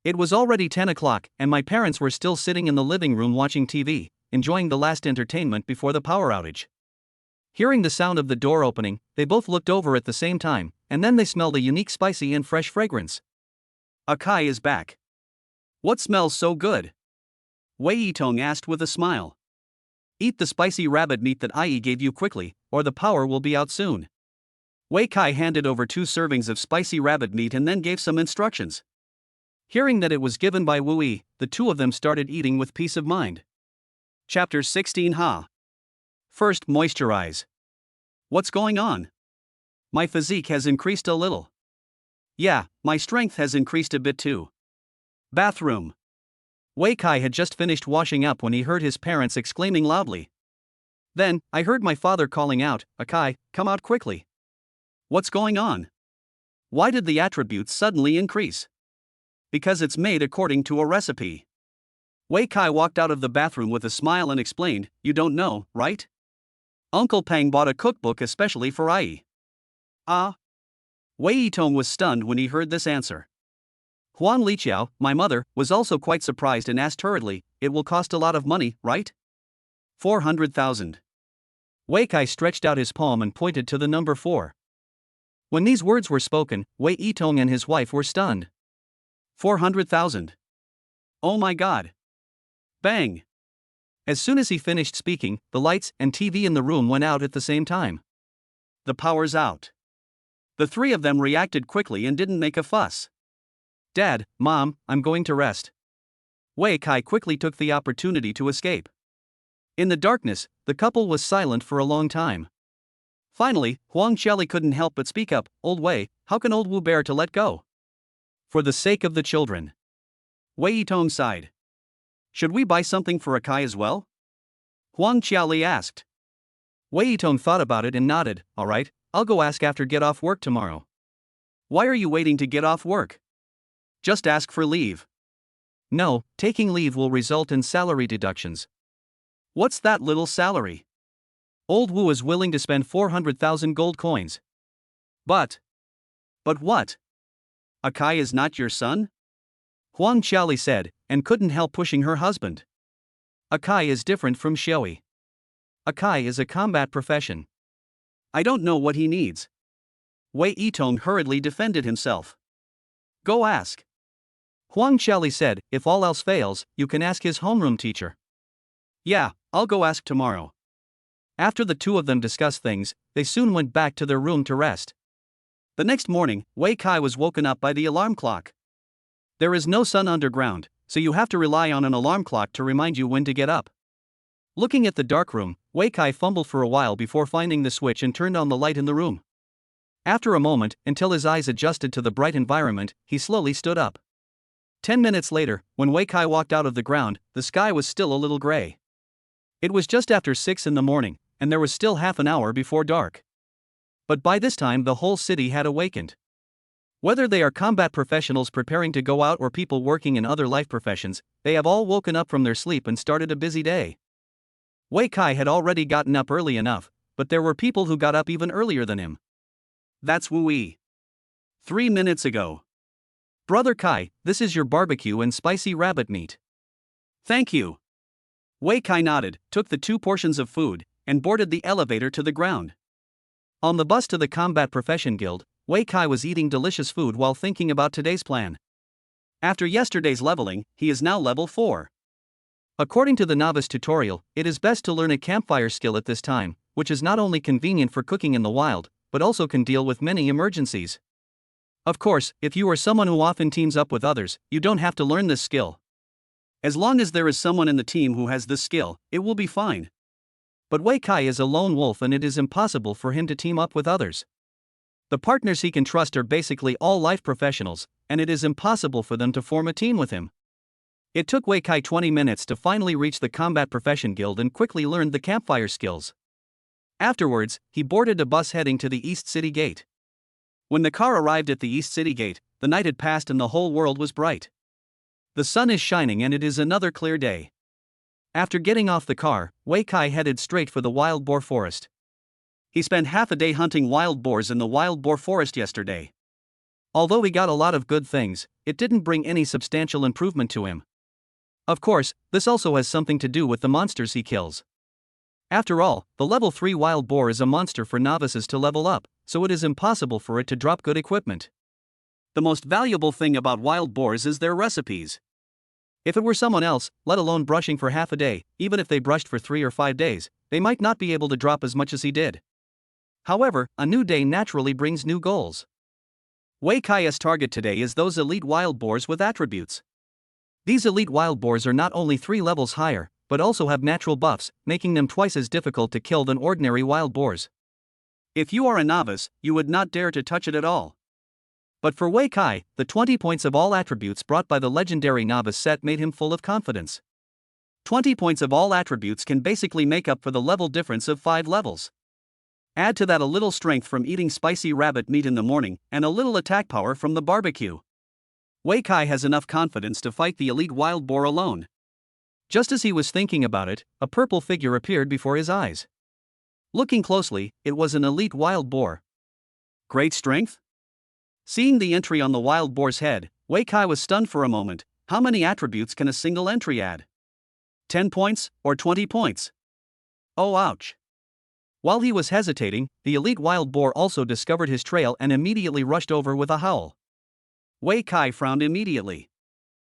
It was already 10 o'clock, and my parents were still sitting in the living room watching TV, enjoying the last entertainment before the power outage. Hearing the sound of the door opening, they both looked over at the same time, and then they smelled a unique spicy and fresh fragrance. Akai is back. What smells so good? Wei Yitong asked with a smile. Eat the spicy rabbit meat that I gave you quickly, or the power will be out soon. Wei Kai handed over 2 servings of spicy rabbit meat and then gave some instructions. Hearing that it was given by Wu Yi, the two of them started eating with peace of mind. Chapter 16 Ha. First, moisturize. What's going on? My physique has increased a little. Yeah, my strength has increased a bit too. Bathroom. Wei Kai had just finished washing up when he heard his parents exclaiming loudly. Then, I heard my father calling out, Akai, come out quickly. What's going on? Why did the attributes suddenly increase? Because it's made according to a recipe. Wei Kai walked out of the bathroom with a smile and explained, you don't know, right? Uncle Pang bought a cookbook especially for Ai. Ah? Wei Yitong was stunned when he heard this answer. Huan Liqiao, my mother, was also quite surprised and asked hurriedly, it will cost a lot of money, right? 400,000. Wei Kai stretched out his palm and pointed to the number 4. When these words were spoken, Wei Yitong and his wife were stunned. 400,000. Oh my god. Bang. As soon as he finished speaking, the lights and TV in the room went out at the same time. The power's out. The 3 of them reacted quickly and didn't make a fuss. Dad, Mom, I'm going to rest. Wei Kai quickly took the opportunity to escape. In the darkness, the couple was silent for a long time. Finally, Huang Xiaoli couldn't help but speak up, Old Wei, how can old Wu bear to let go? For the sake of the children. Wei Yitong sighed. Should we buy something for Akai as well? Huang Xiaoli asked. Wei Yitong thought about it and nodded, alright, I'll go ask after get off work tomorrow. Why are you waiting to get off work? Just ask for leave. No, taking leave will result in salary deductions. What's that little salary? Old Wu is willing to spend 400,000 gold coins. But what? Akai is not your son? Huang Xiaoli said, and couldn't help pushing her husband. Akai is different from Xiaoli. Akai is a combat profession. I don't know what he needs. Wei Yitong hurriedly defended himself. Go ask. Huang Xiaoli said, if all else fails, you can ask his homeroom teacher. Yeah, I'll go ask tomorrow. After the 2 of them discussed things, they soon went back to their room to rest. The next morning, Wei Kai was woken up by the alarm clock. There is no sun underground, so you have to rely on an alarm clock to remind you when to get up. Looking at the dark room, Wei Kai fumbled for a while before finding the switch and turned on the light in the room. After a moment, until his eyes adjusted to the bright environment, he slowly stood up. 10 minutes later, when Wei Kai walked out of the ground, the sky was still a little gray. It was just after 6 in the morning, and there was still half an hour before dark. But by this time the whole city had awakened. Whether they are combat professionals preparing to go out or people working in other life professions, they have all woken up from their sleep and started a busy day. Wei Kai had already gotten up early enough, but there were people who got up even earlier than him. That's Wu Yi. 3 minutes ago. Brother Kai, this is your barbecue and spicy rabbit meat. Thank you. Wei Kai nodded, took the 2 portions of food, and boarded the elevator to the ground. On the bus to the Combat Profession Guild, Wei Kai was eating delicious food while thinking about today's plan. After yesterday's leveling, he is now level 4. According to the novice tutorial, it is best to learn a campfire skill at this time, which is not only convenient for cooking in the wild, but also can deal with many emergencies. Of course, if you are someone who often teams up with others, you don't have to learn this skill. As long as there is someone in the team who has this skill, it will be fine. But Wei Kai is a lone wolf and it is impossible for him to team up with others. The partners he can trust are basically all life professionals, and it is impossible for them to form a team with him. It took Wei Kai 20 minutes to finally reach the Combat Profession Guild and quickly learned the campfire skills. Afterwards, he boarded a bus heading to the East City Gate. When the car arrived at the East City Gate, the night had passed and the whole world was bright. The sun is shining and it is another clear day. After getting off the car, Wei Kai headed straight for the wild boar forest. He spent half a day hunting wild boars in the wild boar forest yesterday. Although he got a lot of good things, it didn't bring any substantial improvement to him. Of course, this also has something to do with the monsters he kills. After all, the level 3 wild boar is a monster for novices to level up, so it is impossible for it to drop good equipment. The most valuable thing about wild boars is their recipes. If it were someone else, let alone brushing for half a day, even if they brushed for 3 or 5 days, they might not be able to drop as much as he did. However, a new day naturally brings new goals. Wei Kai's target today is those elite wild boars with attributes. These elite wild boars are not only 3 levels higher, but also have natural buffs, making them twice as difficult to kill than ordinary wild boars. If you are a novice, you would not dare to touch it at all. But for Wei Kai, the 20 points of all attributes brought by the legendary novice set made him full of confidence. 20 points of all attributes can basically make up for the level difference of 5 levels. Add to that a little strength from eating spicy rabbit meat in the morning, and a little attack power from the barbecue. Wei Kai has enough confidence to fight the elite wild boar alone. Just as he was thinking about it, a purple figure appeared before his eyes. Looking closely, it was an elite wild boar. Great strength? Seeing the entry on the wild boar's head, Wei Kai was stunned for a moment. How many attributes can a single entry add? 10 points, or 20 points? Oh ouch. While he was hesitating, the elite wild boar also discovered his trail and immediately rushed over with a howl. Wei Kai frowned immediately.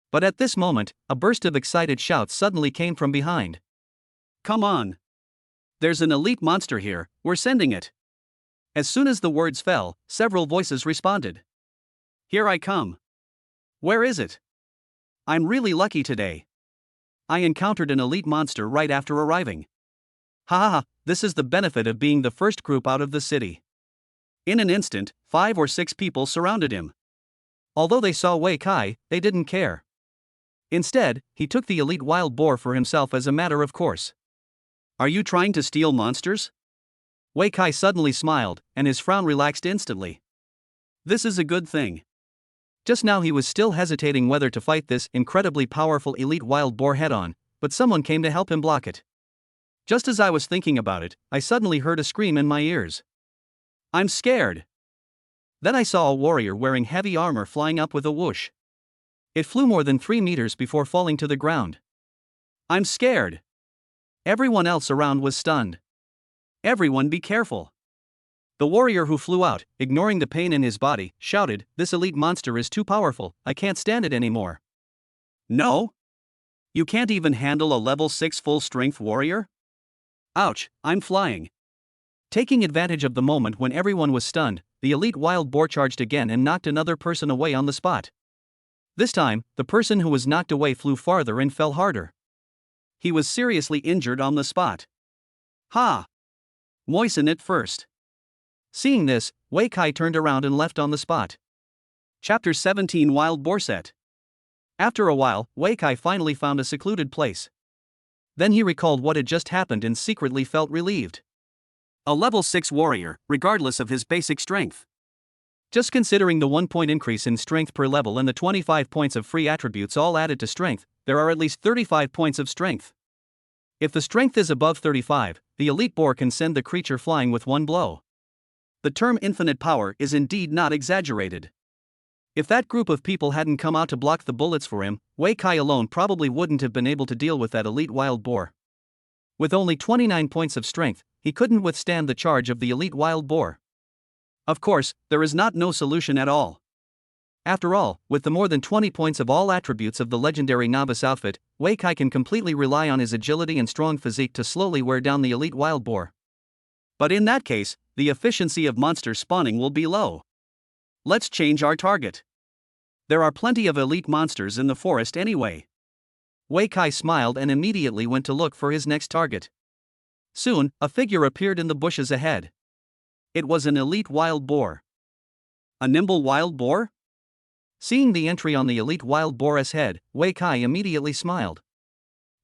But at this moment, a burst of excited shouts suddenly came from behind. Come on! There's an elite monster here, we're sending it! As soon as the words fell, several voices responded. Here I come! Where is it? I'm really lucky today. I encountered an elite monster right after arriving. Ha ha ha, this is the benefit of being the first group out of the city. In an instant, 5 or 6 people surrounded him. Although they saw Wei Kai, they didn't care. Instead, he took the elite wild boar for himself as a matter of course. Are you trying to steal monsters? Wei Kai suddenly smiled, and his frown relaxed instantly. This is a good thing. Just now he was still hesitating whether to fight this incredibly powerful elite wild boar head-on, but someone came to help him block it. Just as I was thinking about it, I suddenly heard a scream in my ears. I'm scared. Then I saw a warrior wearing heavy armor flying up with a whoosh. It flew more than 3 meters before falling to the ground. I'm scared. Everyone else around was stunned. Everyone be careful. The warrior who flew out, ignoring the pain in his body, shouted, This elite monster is too powerful, I can't stand it anymore. No? You can't even handle a level 6 full-strength warrior? Ouch, I'm flying. Taking advantage of the moment when everyone was stunned, the elite wild boar charged again and knocked another person away on the spot. This time, the person who was knocked away flew farther and fell harder. He was seriously injured on the spot. Ha! Moisten it first. Seeing this, Wei Kai turned around and left on the spot. Chapter 17 Wild Boar Set. After a while, Wei Kai finally found a secluded place. Then he recalled what had just happened and secretly felt relieved. A level 6 warrior, regardless of his basic strength. Just considering the 1-point increase in strength per level and the 25 points of free attributes all added to strength, there are at least 35 points of strength. If the strength is above 35, the elite boar can send the creature flying with 1 blow. The term infinite power is indeed not exaggerated. If that group of people hadn't come out to block the bullets for him, Wei Kai alone probably wouldn't have been able to deal with that elite wild boar. With only 29 points of strength, he couldn't withstand the charge of the elite wild boar. Of course, there is no solution at all. After all, with the more than 20 points of all attributes of the legendary novice outfit, Wei Kai can completely rely on his agility and strong physique to slowly wear down the elite wild boar. But in that case, the efficiency of monster spawning will be low. Let's change our target. There are plenty of elite monsters in the forest anyway. Wei Kai smiled and immediately went to look for his next target. Soon, a figure appeared in the bushes ahead. It was an elite wild boar. A nimble wild boar? Seeing the entry on the elite wild boar's head, Wei Kai immediately smiled.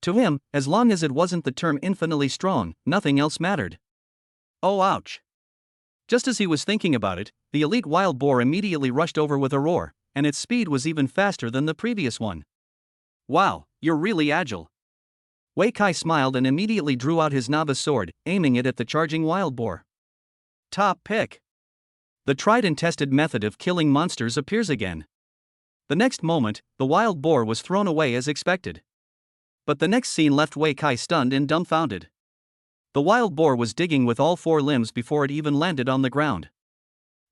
To him, as long as it wasn't the term infinitely strong, nothing else mattered. Oh ouch. Just as he was thinking about it, the elite wild boar immediately rushed over with a roar, and its speed was even faster than the previous one. Wow, you're really agile. Wei Kai smiled and immediately drew out his novice sword, aiming it at the charging wild boar. Top pick. The tried and tested method of killing monsters appears again. The next moment, the wild boar was thrown away as expected. But the next scene left Wei Kai stunned and dumbfounded. The wild boar was digging with all four limbs before it even landed on the ground.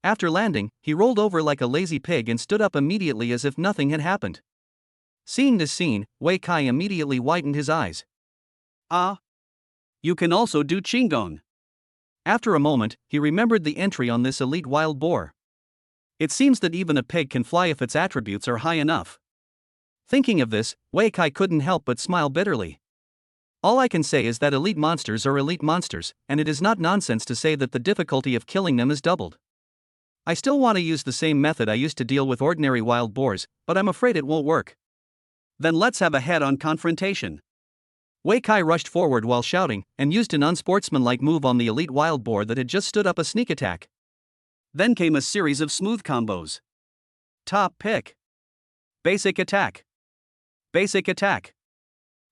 After landing, he rolled over like a lazy pig and stood up immediately as if nothing had happened. Seeing this scene, Wei Kai immediately widened his eyes. Ah! You can also do Qinggong. After a moment, he remembered the entry on this elite wild boar. It seems that even a pig can fly if its attributes are high enough. Thinking of this, Wei Kai couldn't help but smile bitterly. All I can say is that elite monsters are elite monsters, and it is not nonsense to say that the difficulty of killing them is doubled. I still want to use the same method I used to deal with ordinary wild boars, but I'm afraid it won't work. Then let's have a head-on confrontation. Wei Kai rushed forward while shouting, and used an unsportsmanlike move on the elite wild boar that had just stood up a sneak attack. Then came a series of smooth combos. Top pick. Basic attack. Basic attack.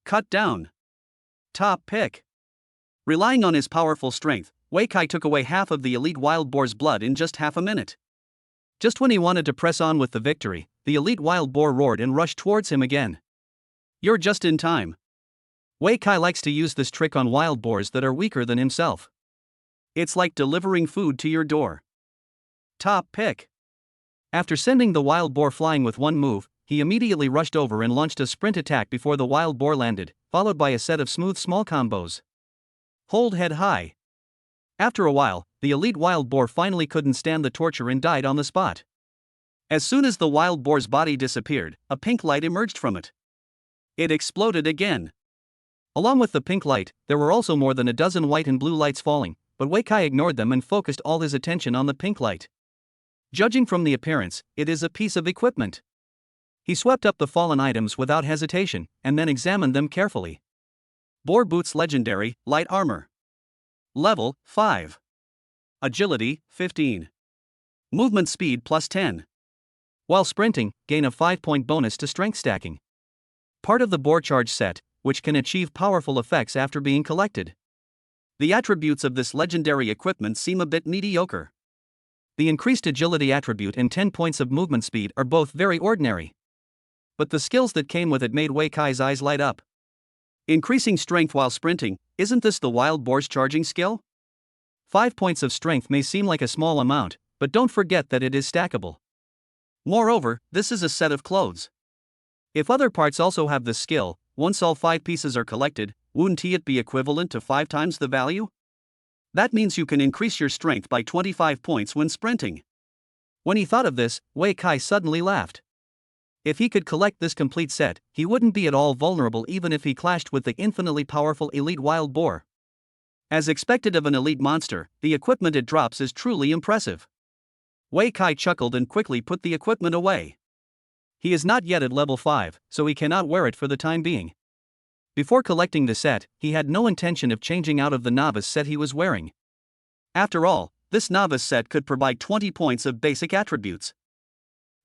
Cut down. Top pick. Relying on his powerful strength, Wei Kai took away half of the elite wild boar's blood in just half a minute. Just when he wanted to press on with the victory, the elite wild boar roared and rushed towards him again. You're just in time. Wei Kai likes to use this trick on wild boars that are weaker than himself. It's like delivering food to your door. Top pick. After sending the wild boar flying with one move, he immediately rushed over and launched a sprint attack before the wild boar landed, followed by a set of smooth small combos. Hold head high. After a while, the elite wild boar finally couldn't stand the torture and died on the spot. As soon as the wild boar's body disappeared, a pink light emerged from it. It exploded again. Along with the pink light, there were also more than a dozen white and blue lights falling, but Wei Kai ignored them and focused all his attention on the pink light. Judging from the appearance, it is a piece of equipment. He swept up the fallen items without hesitation, and then examined them carefully. Boar Boots Legendary, Light Armor. Level, 5. Agility, 15. Movement Speed plus 10. While sprinting, gain a 5-point bonus to strength stacking. Part of the Boar Charge set, which can achieve powerful effects after being collected. The attributes of this legendary equipment seem a bit mediocre. The increased agility attribute and 10 points of movement speed are both very ordinary. But the skills that came with it made Wei Kai's eyes light up. Increasing strength while sprinting, isn't this the wild boar's charging skill? 5 points of strength may seem like a small amount, but don't forget that it is stackable. Moreover, this is a set of clothes. If other parts also have this skill, once all 5 pieces are collected, wouldn't it be equivalent to 5 times the value? That means you can increase your strength by 25 points when sprinting. When he thought of this, Wei Kai suddenly laughed. If he could collect this complete set, he wouldn't be at all vulnerable even if he clashed with the infinitely powerful elite wild boar. As expected of an elite monster, the equipment it drops is truly impressive. Wei Kai chuckled and quickly put the equipment away. He is not yet at level 5, so he cannot wear it for the time being. Before collecting the set, he had no intention of changing out of the novice set he was wearing. After all, this novice set could provide 20 points of basic attributes.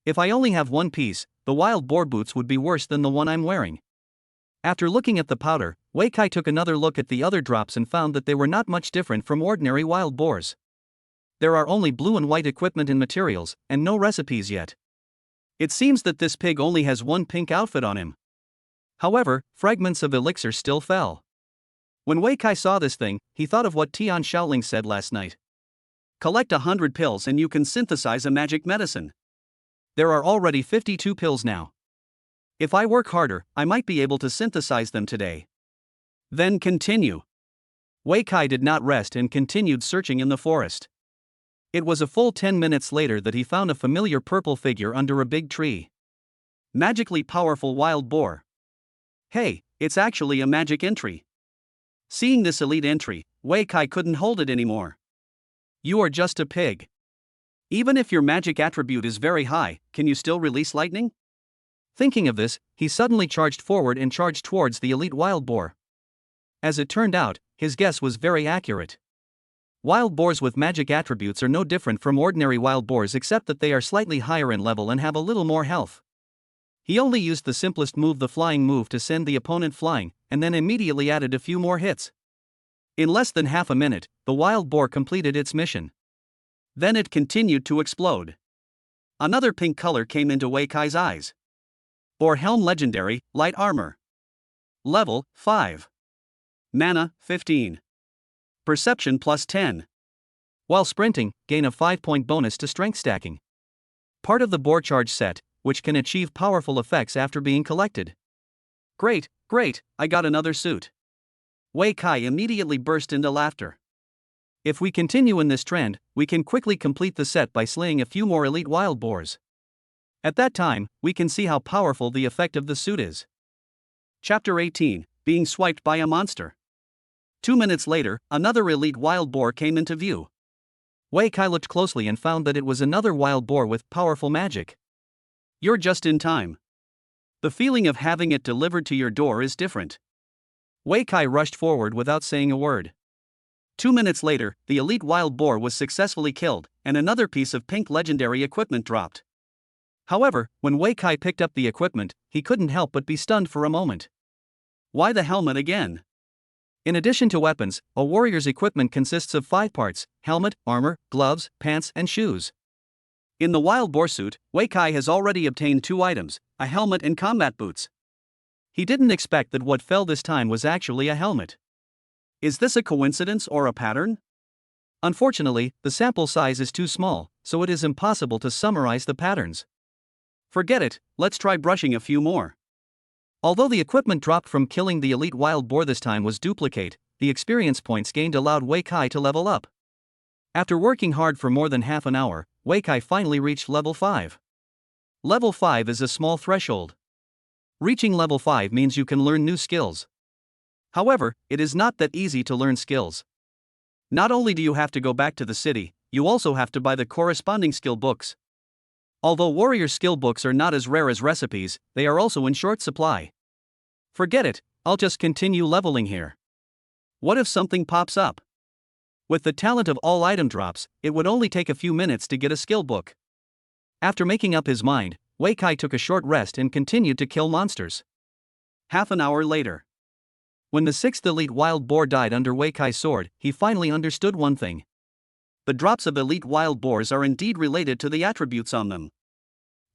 If I only have one piece, the wild boar boots would be worse than the one I'm wearing. After looking at the powder, Wei Kai took another look at the other drops and found that they were not much different from ordinary wild boars. There are only blue and white equipment and materials, and no recipes yet. It seems that this pig only has one pink outfit on him. However, fragments of Elixir still fell. When Wei Kai saw this thing, he thought of what Tian Shaoling said last night. Collect 100 pills and you can synthesize a magic medicine. There are already 52 pills now. If I work harder, I might be able to synthesize them today. Then continue. Wei Kai did not rest and continued searching in the forest. It was a full 10 minutes later that he found a familiar purple figure under a big tree. Magically powerful wild boar. Hey, it's actually a magic entry. Seeing this elite entry, Wei Kai couldn't hold it anymore. You are just a pig. Even if your magic attribute is very high, can you still release lightning? Thinking of this, he suddenly charged forward and charged towards the elite wild boar. As it turned out, his guess was very accurate. Wild boars with magic attributes are no different from ordinary wild boars except that they are slightly higher in level and have a little more health. He only used the simplest move, the flying move, to send the opponent flying, and then immediately added a few more hits. In less than half a minute, the wild boar completed its mission. Then it continued to explode. Another pink color came into Wei Kai's eyes. Boar Helm Legendary, Light Armor. Level 5. Mana 15. Perception plus 10. While sprinting, gain a 5-point bonus to strength stacking. Part of the boar charge set, which can achieve powerful effects after being collected. Great, I got another suit. Wei Kai immediately burst into laughter. If we continue in this trend, we can quickly complete the set by slaying a few more elite wild boars. At that time, we can see how powerful the effect of the suit is. Chapter 18, Being Swiped by a Monster. 2 minutes later, another elite wild boar came into view. Wei Kai looked closely and found that it was another wild boar with powerful magic. You're just in time. The feeling of having it delivered to your door is different. Wei Kai rushed forward without saying a word. 2 minutes later, the elite wild boar was successfully killed, and another piece of pink legendary equipment dropped. However, when Wei Kai picked up the equipment, he couldn't help but be stunned for a moment. Why the helmet again? In addition to weapons, a warrior's equipment consists of 5 parts: helmet, armor, gloves, pants, and shoes. In the wild boar suit, Wei Kai has already obtained 2 items, a helmet and combat boots. He didn't expect that what fell this time was actually a helmet. Is this a coincidence or a pattern? Unfortunately, the sample size is too small, so it is impossible to summarize the patterns. Forget it, let's try brushing a few more. Although the equipment dropped from killing the elite wild boar this time was duplicate, the experience points gained allowed Wei Kai to level up. After working hard for more than half an hour, Wei Kai finally reached level 5. Level 5 is a small threshold. Reaching level 5 means you can learn new skills. However, it is not that easy to learn skills. Not only do you have to go back to the city, you also have to buy the corresponding skill books. Although warrior skill books are not as rare as recipes, they are also in short supply. Forget it, I'll just continue leveling here. What if something pops up? With the talent of all item drops, it would only take a few minutes to get a skill book. After making up his mind, Wei Kai took a short rest and continued to kill monsters. Half an hour later. When the 6th elite wild boar died under Wei Kai's sword, he finally understood one thing. The drops of elite wild boars are indeed related to the attributes on them.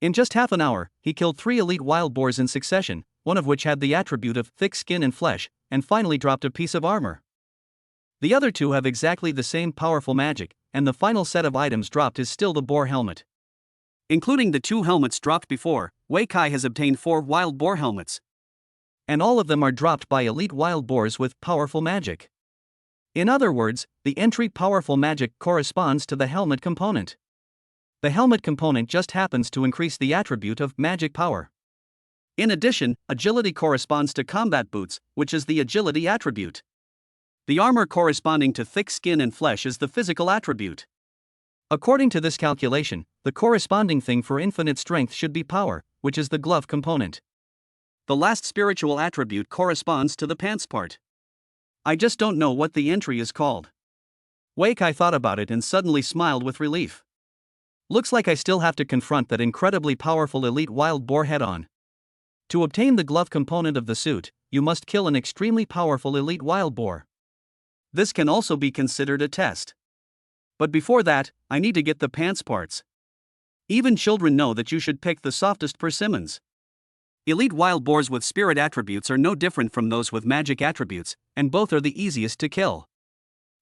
In just half an hour, he killed 3 elite wild boars in succession, one of which had the attribute of thick skin and flesh, and finally dropped a piece of armor. The other 2 have exactly the same powerful magic, and the final set of items dropped is still the boar helmet. Including the 2 helmets dropped before, Wei Kai has obtained 4 wild boar helmets. And all of them are dropped by elite wild boars with powerful magic. In other words, the entry powerful magic corresponds to the helmet component. The helmet component just happens to increase the attribute of magic power. In addition, agility corresponds to combat boots, which is the agility attribute. The armor corresponding to thick skin and flesh is the physical attribute. According to this calculation, the corresponding thing for infinite strength should be power, which is the glove component. The last spiritual attribute corresponds to the pants part. I just don't know what the entry is called. Wei Kai thought about it and suddenly smiled with relief. Looks like I still have to confront that incredibly powerful elite wild boar head-on. To obtain the glove component of the suit, you must kill an extremely powerful elite wild boar. This can also be considered a test. But before that, I need to get the pants parts. Even children know that you should pick the softest persimmons. Elite wild boars with spirit attributes are no different from those with magic attributes, and both are the easiest to kill.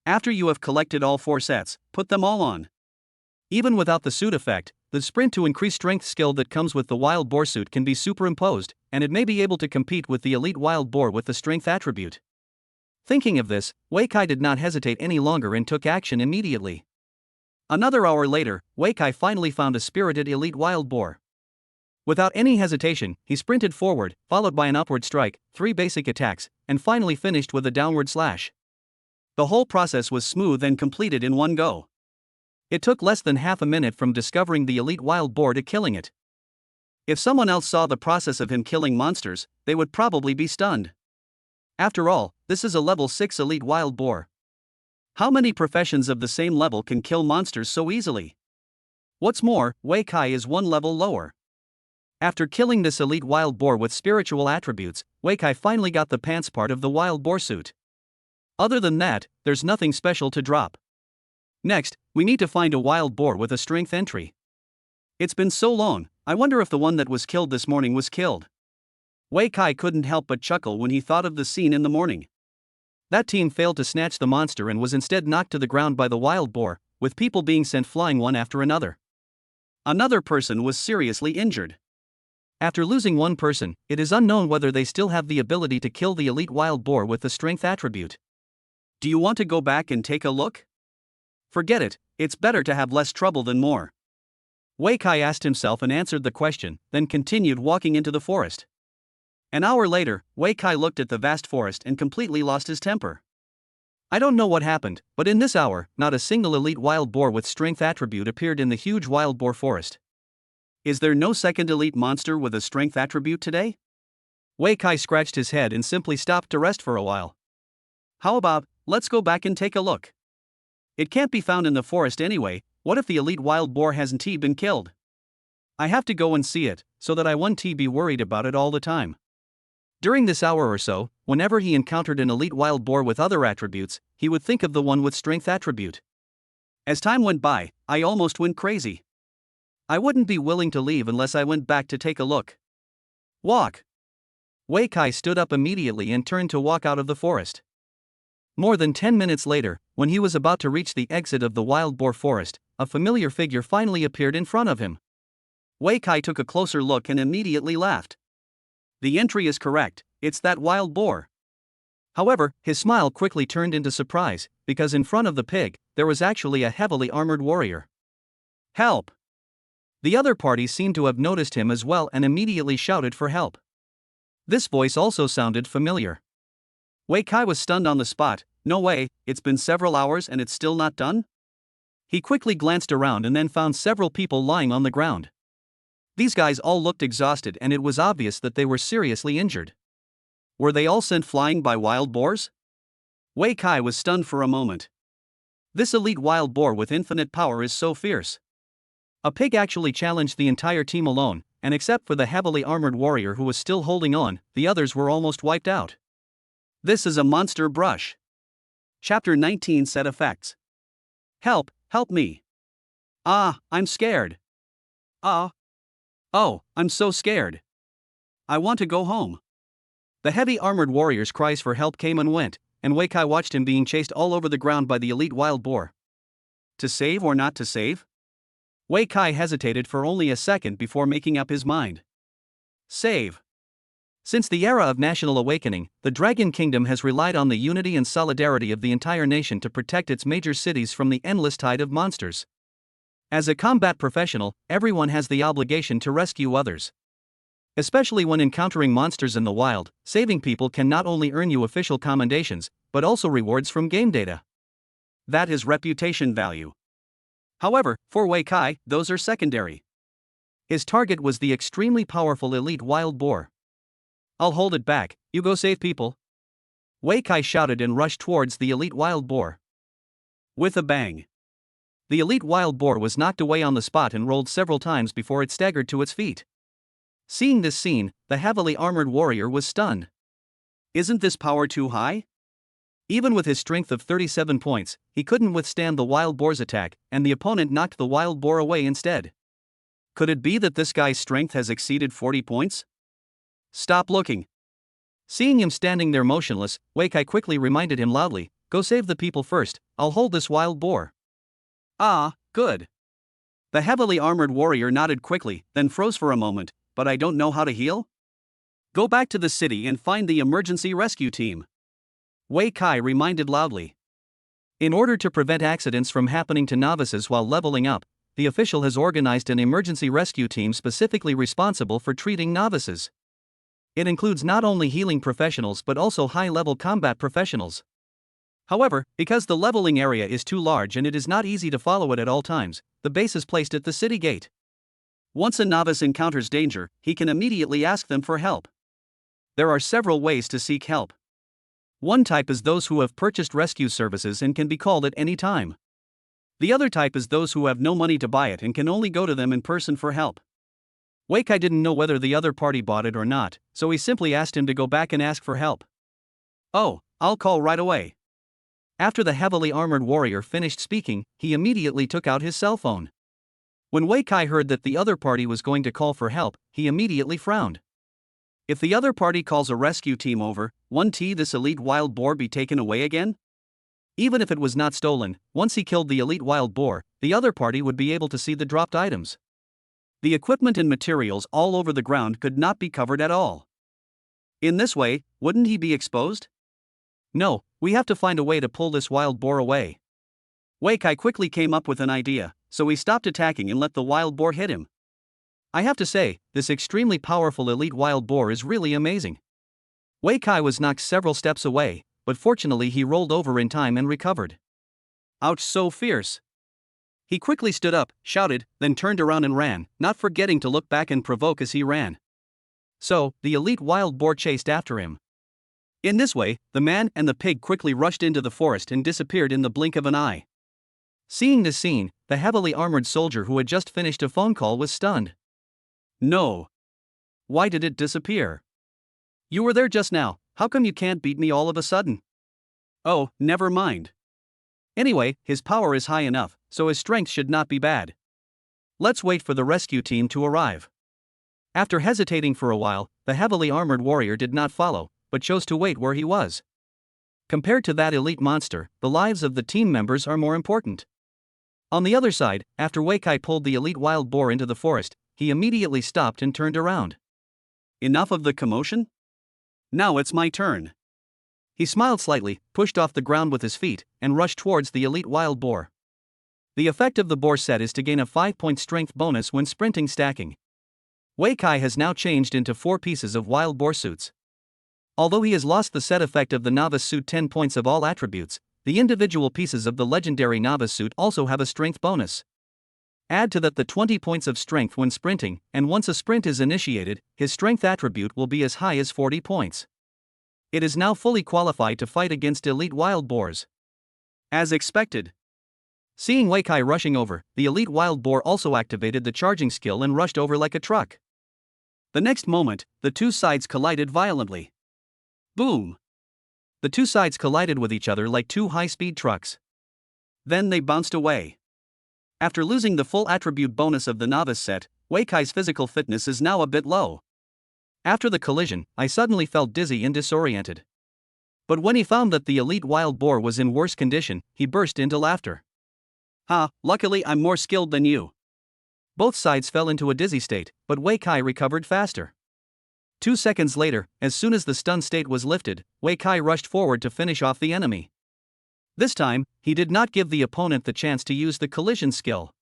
After you have collected all 4 sets, put them all on. Even without the suit effect, the sprint to increase strength skill that comes with the wild boar suit can be superimposed, and it may be able to compete with the elite wild boar with the strength attribute. Thinking of this, Wei Kai did not hesitate any longer and took action immediately. Another hour later, Wei Kai finally found a spirited elite wild boar. Without any hesitation, he sprinted forward, followed by an upward strike, 3 basic attacks, and finally finished with a downward slash. The whole process was smooth and completed in one go. It took less than half a minute from discovering the elite wild boar to killing it. If someone else saw the process of him killing monsters, they would probably be stunned. After all, this is a level 6 elite wild boar. How many professions of the same level can kill monsters so easily? What's more, Wei Kai is 1 level lower. After killing this elite wild boar with spiritual attributes, Wei Kai finally got the pants part of the wild boar suit. Other than that, there's nothing special to drop. Next, we need to find a wild boar with a strength entry. It's been so long, I wonder if the one that was killed this morning was killed. Wei Kai couldn't help but chuckle when he thought of the scene in the morning. That team failed to snatch the monster and was instead knocked to the ground by the wild boar, with people being sent flying one after another. Another person was seriously injured. After losing one person, it is unknown whether they still have the ability to kill the elite wild boar with the strength attribute. Do you want to go back and take a look? Forget it, it's better to have less trouble than more. Wei Kai asked himself and answered the question, then continued walking into the forest. An hour later, Wei Kai looked at the vast forest and completely lost his temper. I don't know what happened, but in this hour, not a single elite wild boar with strength attribute appeared in the huge wild boar forest. Is there no second elite monster with a strength attribute today? Wei Kai scratched his head and simply stopped to rest for a while. How about, let's go back and take a look. It can't be found in the forest anyway. What if the elite wild boar hasn't been killed? I have to go and see it, so that I won't be worried about it all the time. During this hour or so, whenever he encountered an elite wild boar with other attributes, he would think of the one with strength attribute. As time went by, I almost went crazy. I wouldn't be willing to leave unless I went back to take a look. Walk. Wei Kai stood up immediately and turned to walk out of the forest. More than 10 minutes later, when he was about to reach the exit of the wild boar forest, a familiar figure finally appeared in front of him. Wei Kai took a closer look and immediately laughed. The entry is correct, it's that wild boar. However, his smile quickly turned into surprise, because in front of the pig, there was actually a heavily armored warrior. Help! The other party seemed to have noticed him as well and immediately shouted for help. This voice also sounded familiar. Wei Kai was stunned on the spot. No way, it's been several hours and it's still not done? He quickly glanced around and then found several people lying on the ground. These guys all looked exhausted and it was obvious that they were seriously injured. Were they all sent flying by wild boars? Wei Kai was stunned for a moment. This elite wild boar with infinite power is so fierce. A pig actually challenged the entire team alone, and except for the heavily armored warrior who was still holding on, the others were almost wiped out. This is a monster brush. Chapter 19 Set Effects. Help, help me. I'm scared. Oh, I'm so scared. I want to go home. The heavy armored warrior's cries for help came and went, and Wei Kai watched him being chased all over the ground by the elite wild boar. To save or not to save? Wei Kai hesitated for only a second before making up his mind. Save. Since the era of national awakening, the Dragon Kingdom has relied on the unity and solidarity of the entire nation to protect its major cities from the endless tide of monsters. As a combat professional, everyone has the obligation to rescue others. Especially when encountering monsters in the wild, saving people can not only earn you official commendations, but also rewards from game data. That is reputation value. However, for Wei Kai, those are secondary. His target was the extremely powerful elite wild boar. I'll hold it back, you go save people. Wei Kai shouted and rushed towards the elite wild boar. With a bang. The elite wild boar was knocked away on the spot and rolled several times before it staggered to its feet. Seeing this scene, the heavily armored warrior was stunned. Isn't this power too high? Even with his strength of 37 points, he couldn't withstand the wild boar's attack, and the opponent knocked the wild boar away instead. Could it be that this guy's strength has exceeded 40 points? Stop looking. Seeing him standing there motionless, Wei Kai quickly reminded him loudly, go save the people first, I'll hold this wild boar. Good. The heavily armored warrior nodded quickly, then froze for a moment, but I don't know how to heal? Go back to the city and find the emergency rescue team. Wei Kai reminded loudly. In order to prevent accidents from happening to novices while leveling up, the official has organized an emergency rescue team specifically responsible for treating novices. It includes not only healing professionals but also high-level combat professionals. However, because the leveling area is too large and it is not easy to follow it at all times, the base is placed at the city gate. Once a novice encounters danger, he can immediately ask them for help. There are several ways to seek help. One type is those who have purchased rescue services and can be called at any time. The other type is those who have no money to buy it and can only go to them in person for help. Wei Kai didn't know whether the other party bought it or not, so he simply asked him to go back and ask for help. "Oh, I'll call right away." After the heavily armored warrior finished speaking, he immediately took out his cell phone. When Wei Kai heard that the other party was going to call for help, he immediately frowned. If the other party calls a rescue team over, won't this elite wild boar be taken away again? Even if it was not stolen, once he killed the elite wild boar, the other party would be able to see the dropped items. The equipment and materials all over the ground could not be covered at all. In this way, wouldn't he be exposed? No, we have to find a way to pull this wild boar away. Wei Kai quickly came up with an idea, so he stopped attacking and let the wild boar hit him. I have to say, this extremely powerful elite wild boar is really amazing. Wei Kai was knocked several steps away, but fortunately he rolled over in time and recovered. Ouch, so fierce. He quickly stood up, shouted, then turned around and ran, not forgetting to look back and provoke as he ran. So, the elite wild boar chased after him. In this way, the man and the pig quickly rushed into the forest and disappeared in the blink of an eye. Seeing this scene, the heavily armored soldier who had just finished a phone call was stunned. No. Why did it disappear? You were there just now, how come you can't beat me all of a sudden? Oh, never mind. Anyway, his power is high enough, so his strength should not be bad. Let's wait for the rescue team to arrive. After hesitating for a while, the heavily armored warrior did not follow, but chose to wait where he was. Compared to that elite monster, the lives of the team members are more important. On the other side, after Wei Kai pulled the elite wild boar into the forest, he immediately stopped and turned around. Enough of the commotion? Now it's my turn. He smiled slightly, pushed off the ground with his feet, and rushed towards the elite wild boar. The effect of the boar set is to gain a 5-point strength bonus when sprinting stacking. Wei Kai has now changed into 4 pieces of wild boar suits. Although he has lost the set effect of the novice suit 10 points of all attributes, the individual pieces of the legendary novice suit also have a strength bonus. Add to that the 20 points of strength when sprinting, and once a sprint is initiated, his strength attribute will be as high as 40 points. It is now fully qualified to fight against elite wild boars. As expected. Seeing Wei Kai rushing over, the elite wild boar also activated the charging skill and rushed over like a truck. The next moment, the two sides collided violently. Boom! The two sides collided with each other like two high-speed trucks. Then they bounced away. After losing the full attribute bonus of the novice set, Wei Kai's physical fitness is now a bit low. After the collision, I suddenly felt dizzy and disoriented. But when he found that the elite wild boar was in worse condition, he burst into laughter. Ha, luckily I'm more skilled than you. Both sides fell into a dizzy state, but Wei Kai recovered faster. 2 seconds later, as soon as the stun state was lifted, Wei Kai rushed forward to finish off the enemy. This time, he did not give the opponent the chance to use the collision skill.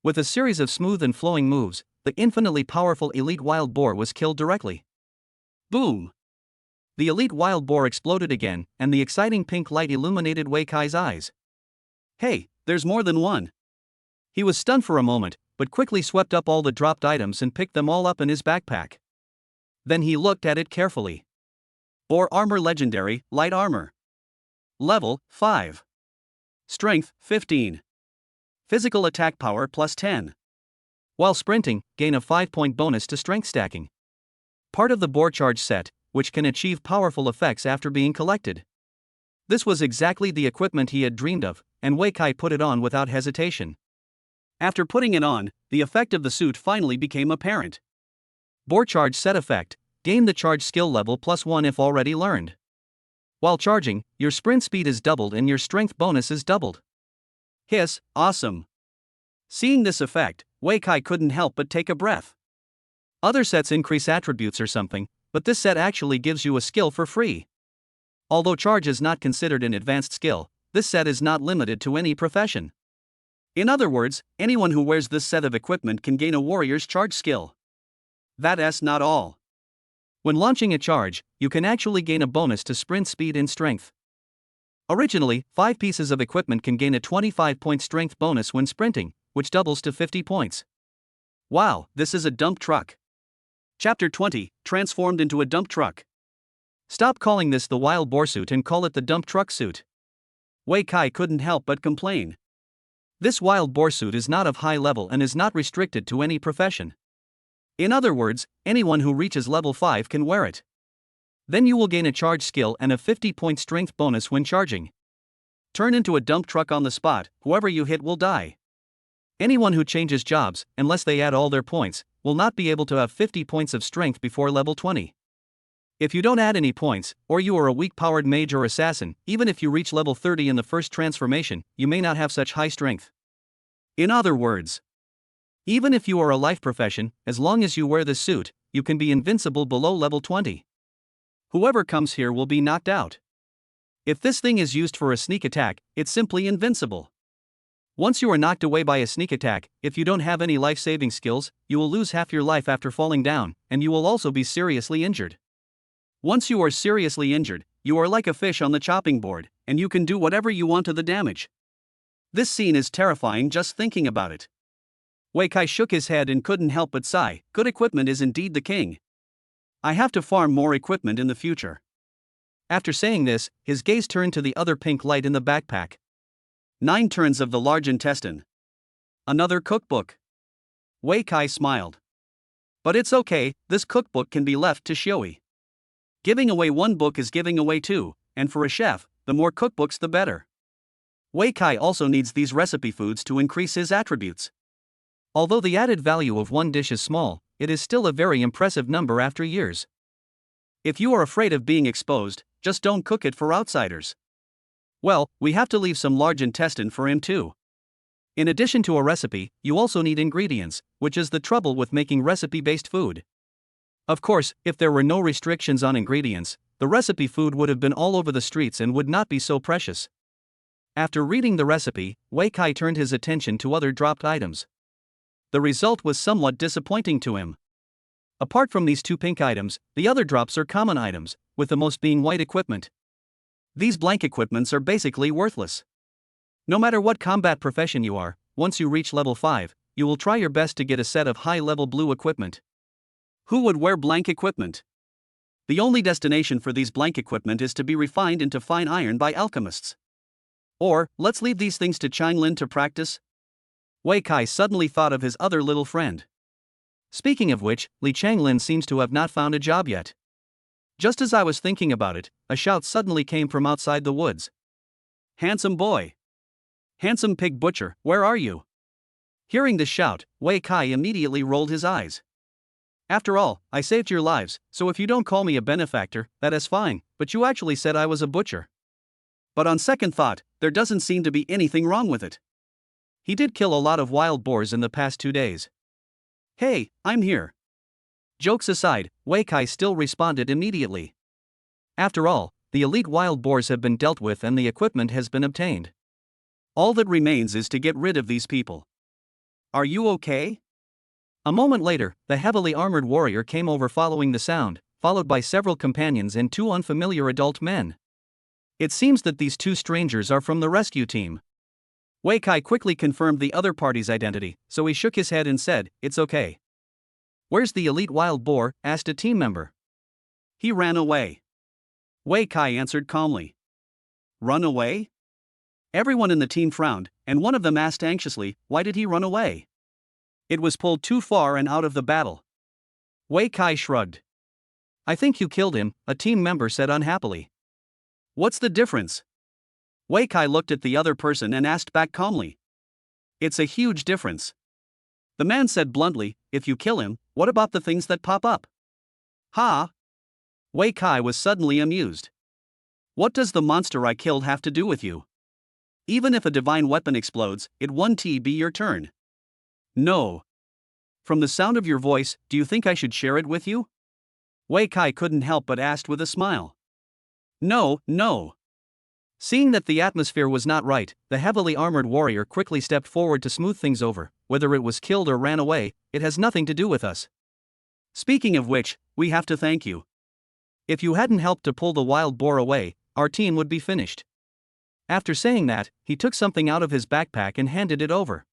With a series of smooth and flowing moves, the infinitely powerful elite wild boar was killed directly. Boom! The elite wild boar exploded again, and the exciting pink light illuminated Wei Kai's eyes. Hey, there's more than one. He was stunned for a moment, but quickly swept up all the dropped items and picked them all up in his backpack. Then he looked at it carefully. Boar armor legendary, light armor. Level 5. Strength 15. Physical attack power plus 10. While sprinting, gain a 5-point bonus to strength stacking. Part of the boar charge set, which can achieve powerful effects after being collected. This was exactly the equipment he had dreamed of, and Wei Kai put it on without hesitation. After putting it on, the effect of the suit finally became apparent. Boar charge set effect, gain the charge skill level plus 1 if already learned. While charging, your sprint speed is doubled and your strength bonus is doubled. Hiss, awesome. Seeing this effect, Wei Kai couldn't help but take a breath. Other sets increase attributes or something, but this set actually gives you a skill for free. Although charge is not considered an advanced skill, this set is not limited to any profession. In other words, anyone who wears this set of equipment can gain a warrior's charge skill. That's not all. When launching a charge, you can actually gain a bonus to sprint speed and strength. Originally, 5 pieces of equipment can gain a 25-point strength bonus when sprinting, which doubles to 50 points. Wow, this is a dump truck. Chapter 20, transformed into a dump truck. Stop calling this the wild boar suit and call it the dump truck suit. Wei Kai couldn't help but complain. This wild boar suit is not of high level and is not restricted to any profession. In other words, anyone who reaches level 5 can wear it. Then you will gain a charge skill and a 50-point strength bonus when charging. Turn into a dump truck on the spot, whoever you hit will die. Anyone who changes jobs, unless they add all their points, will not be able to have 50 points of strength before level 20. If you don't add any points, or you are a weak-powered mage or assassin, even if you reach level 30 in the first transformation, you may not have such high strength. In other words, even if you are a life profession, as long as you wear the suit, you can be invincible below level 20. Whoever comes here will be knocked out. If this thing is used for a sneak attack, it's simply invincible. Once you are knocked away by a sneak attack, if you don't have any life-saving skills, you will lose half your life after falling down, and you will also be seriously injured. Once you are seriously injured, you are like a fish on the chopping board, and you can do whatever you want to the damage. This scene is terrifying just thinking about it. Wei Kai shook his head and couldn't help but sigh. Good equipment is indeed the king. I have to farm more equipment in the future. After saying this, his gaze turned to the other pink light in the backpack. 9 turns of the large intestine. Another cookbook. Wei Kai smiled. But it's okay, this cookbook can be left to Shoei. Giving away 1 book is giving away 2, and for a chef, the more cookbooks the better. Wei Kai also needs these recipe foods to increase his attributes. Although the added value of 1 dish is small, it is still a very impressive number after years. If you are afraid of being exposed, just don't cook it for outsiders. Well, we have to leave some large intestine for him too. In addition to a recipe, you also need ingredients, which is the trouble with making recipe-based food. Of course, if there were no restrictions on ingredients, the recipe food would have been all over the streets and would not be so precious. After reading the recipe, Wei Kai turned his attention to other dropped items. The result was somewhat disappointing to him. Apart from these 2 pink items, the other drops are common items, with the most being white equipment. These blank equipments are basically worthless. No matter what combat profession you are, once you reach level 5, you will try your best to get a set of high-level blue equipment. Who would wear blank equipment? The only destination for these blank equipment is to be refined into fine iron by alchemists. Or, let's leave these things to Changlin to practice. Wei Kai suddenly thought of his other little friend. Speaking of which, Li Changlin seems to have not found a job yet. Just as I was thinking about it, a shout suddenly came from outside the woods. Handsome boy! Handsome pig butcher, where are you? Hearing the shout, Wei Kai immediately rolled his eyes. After all, I saved your lives, so if you don't call me a benefactor, that is fine, but you actually said I was a butcher. But on second thought, there doesn't seem to be anything wrong with it. He did kill a lot of wild boars in the past 2 days. Hey, I'm here. Jokes aside, Wei Kai still responded immediately. After all, the elite wild boars have been dealt with and the equipment has been obtained. All that remains is to get rid of these people. Are you okay? A moment later, the heavily armored warrior came over following the sound, followed by several companions and 2 unfamiliar adult men. It seems that these 2 strangers are from the rescue team. Wei Kai quickly confirmed the other party's identity, so he shook his head and said, "It's okay." "Where's the elite wild boar?" asked a team member. "He ran away." Wei Kai answered calmly. "Run away?" Everyone in the team frowned, and one of them asked anxiously, "Why did he run away?" "It was pulled too far and out of the battle." Wei Kai shrugged. "I think you killed him," a team member said unhappily. "What's the difference?" Wei Kai looked at the other person and asked back calmly. "It's a huge difference." The man said bluntly, "If you kill him, what about the things that pop up?" "Ha!" Wei Kai was suddenly amused. "What does the monster I killed have to do with you? Even if a divine weapon explodes, it won't be your turn." "No. From the sound of your voice, do you think I should share it with you?" Wei Kai couldn't help but asked with a smile. "No, no." Seeing that the atmosphere was not right, the heavily armored warrior quickly stepped forward to smooth things over. "Whether it was killed or ran away, it has nothing to do with us. Speaking of which, we have to thank you. If you hadn't helped to pull the wild boar away, our team would be finished." After saying that, he took something out of his backpack and handed it over.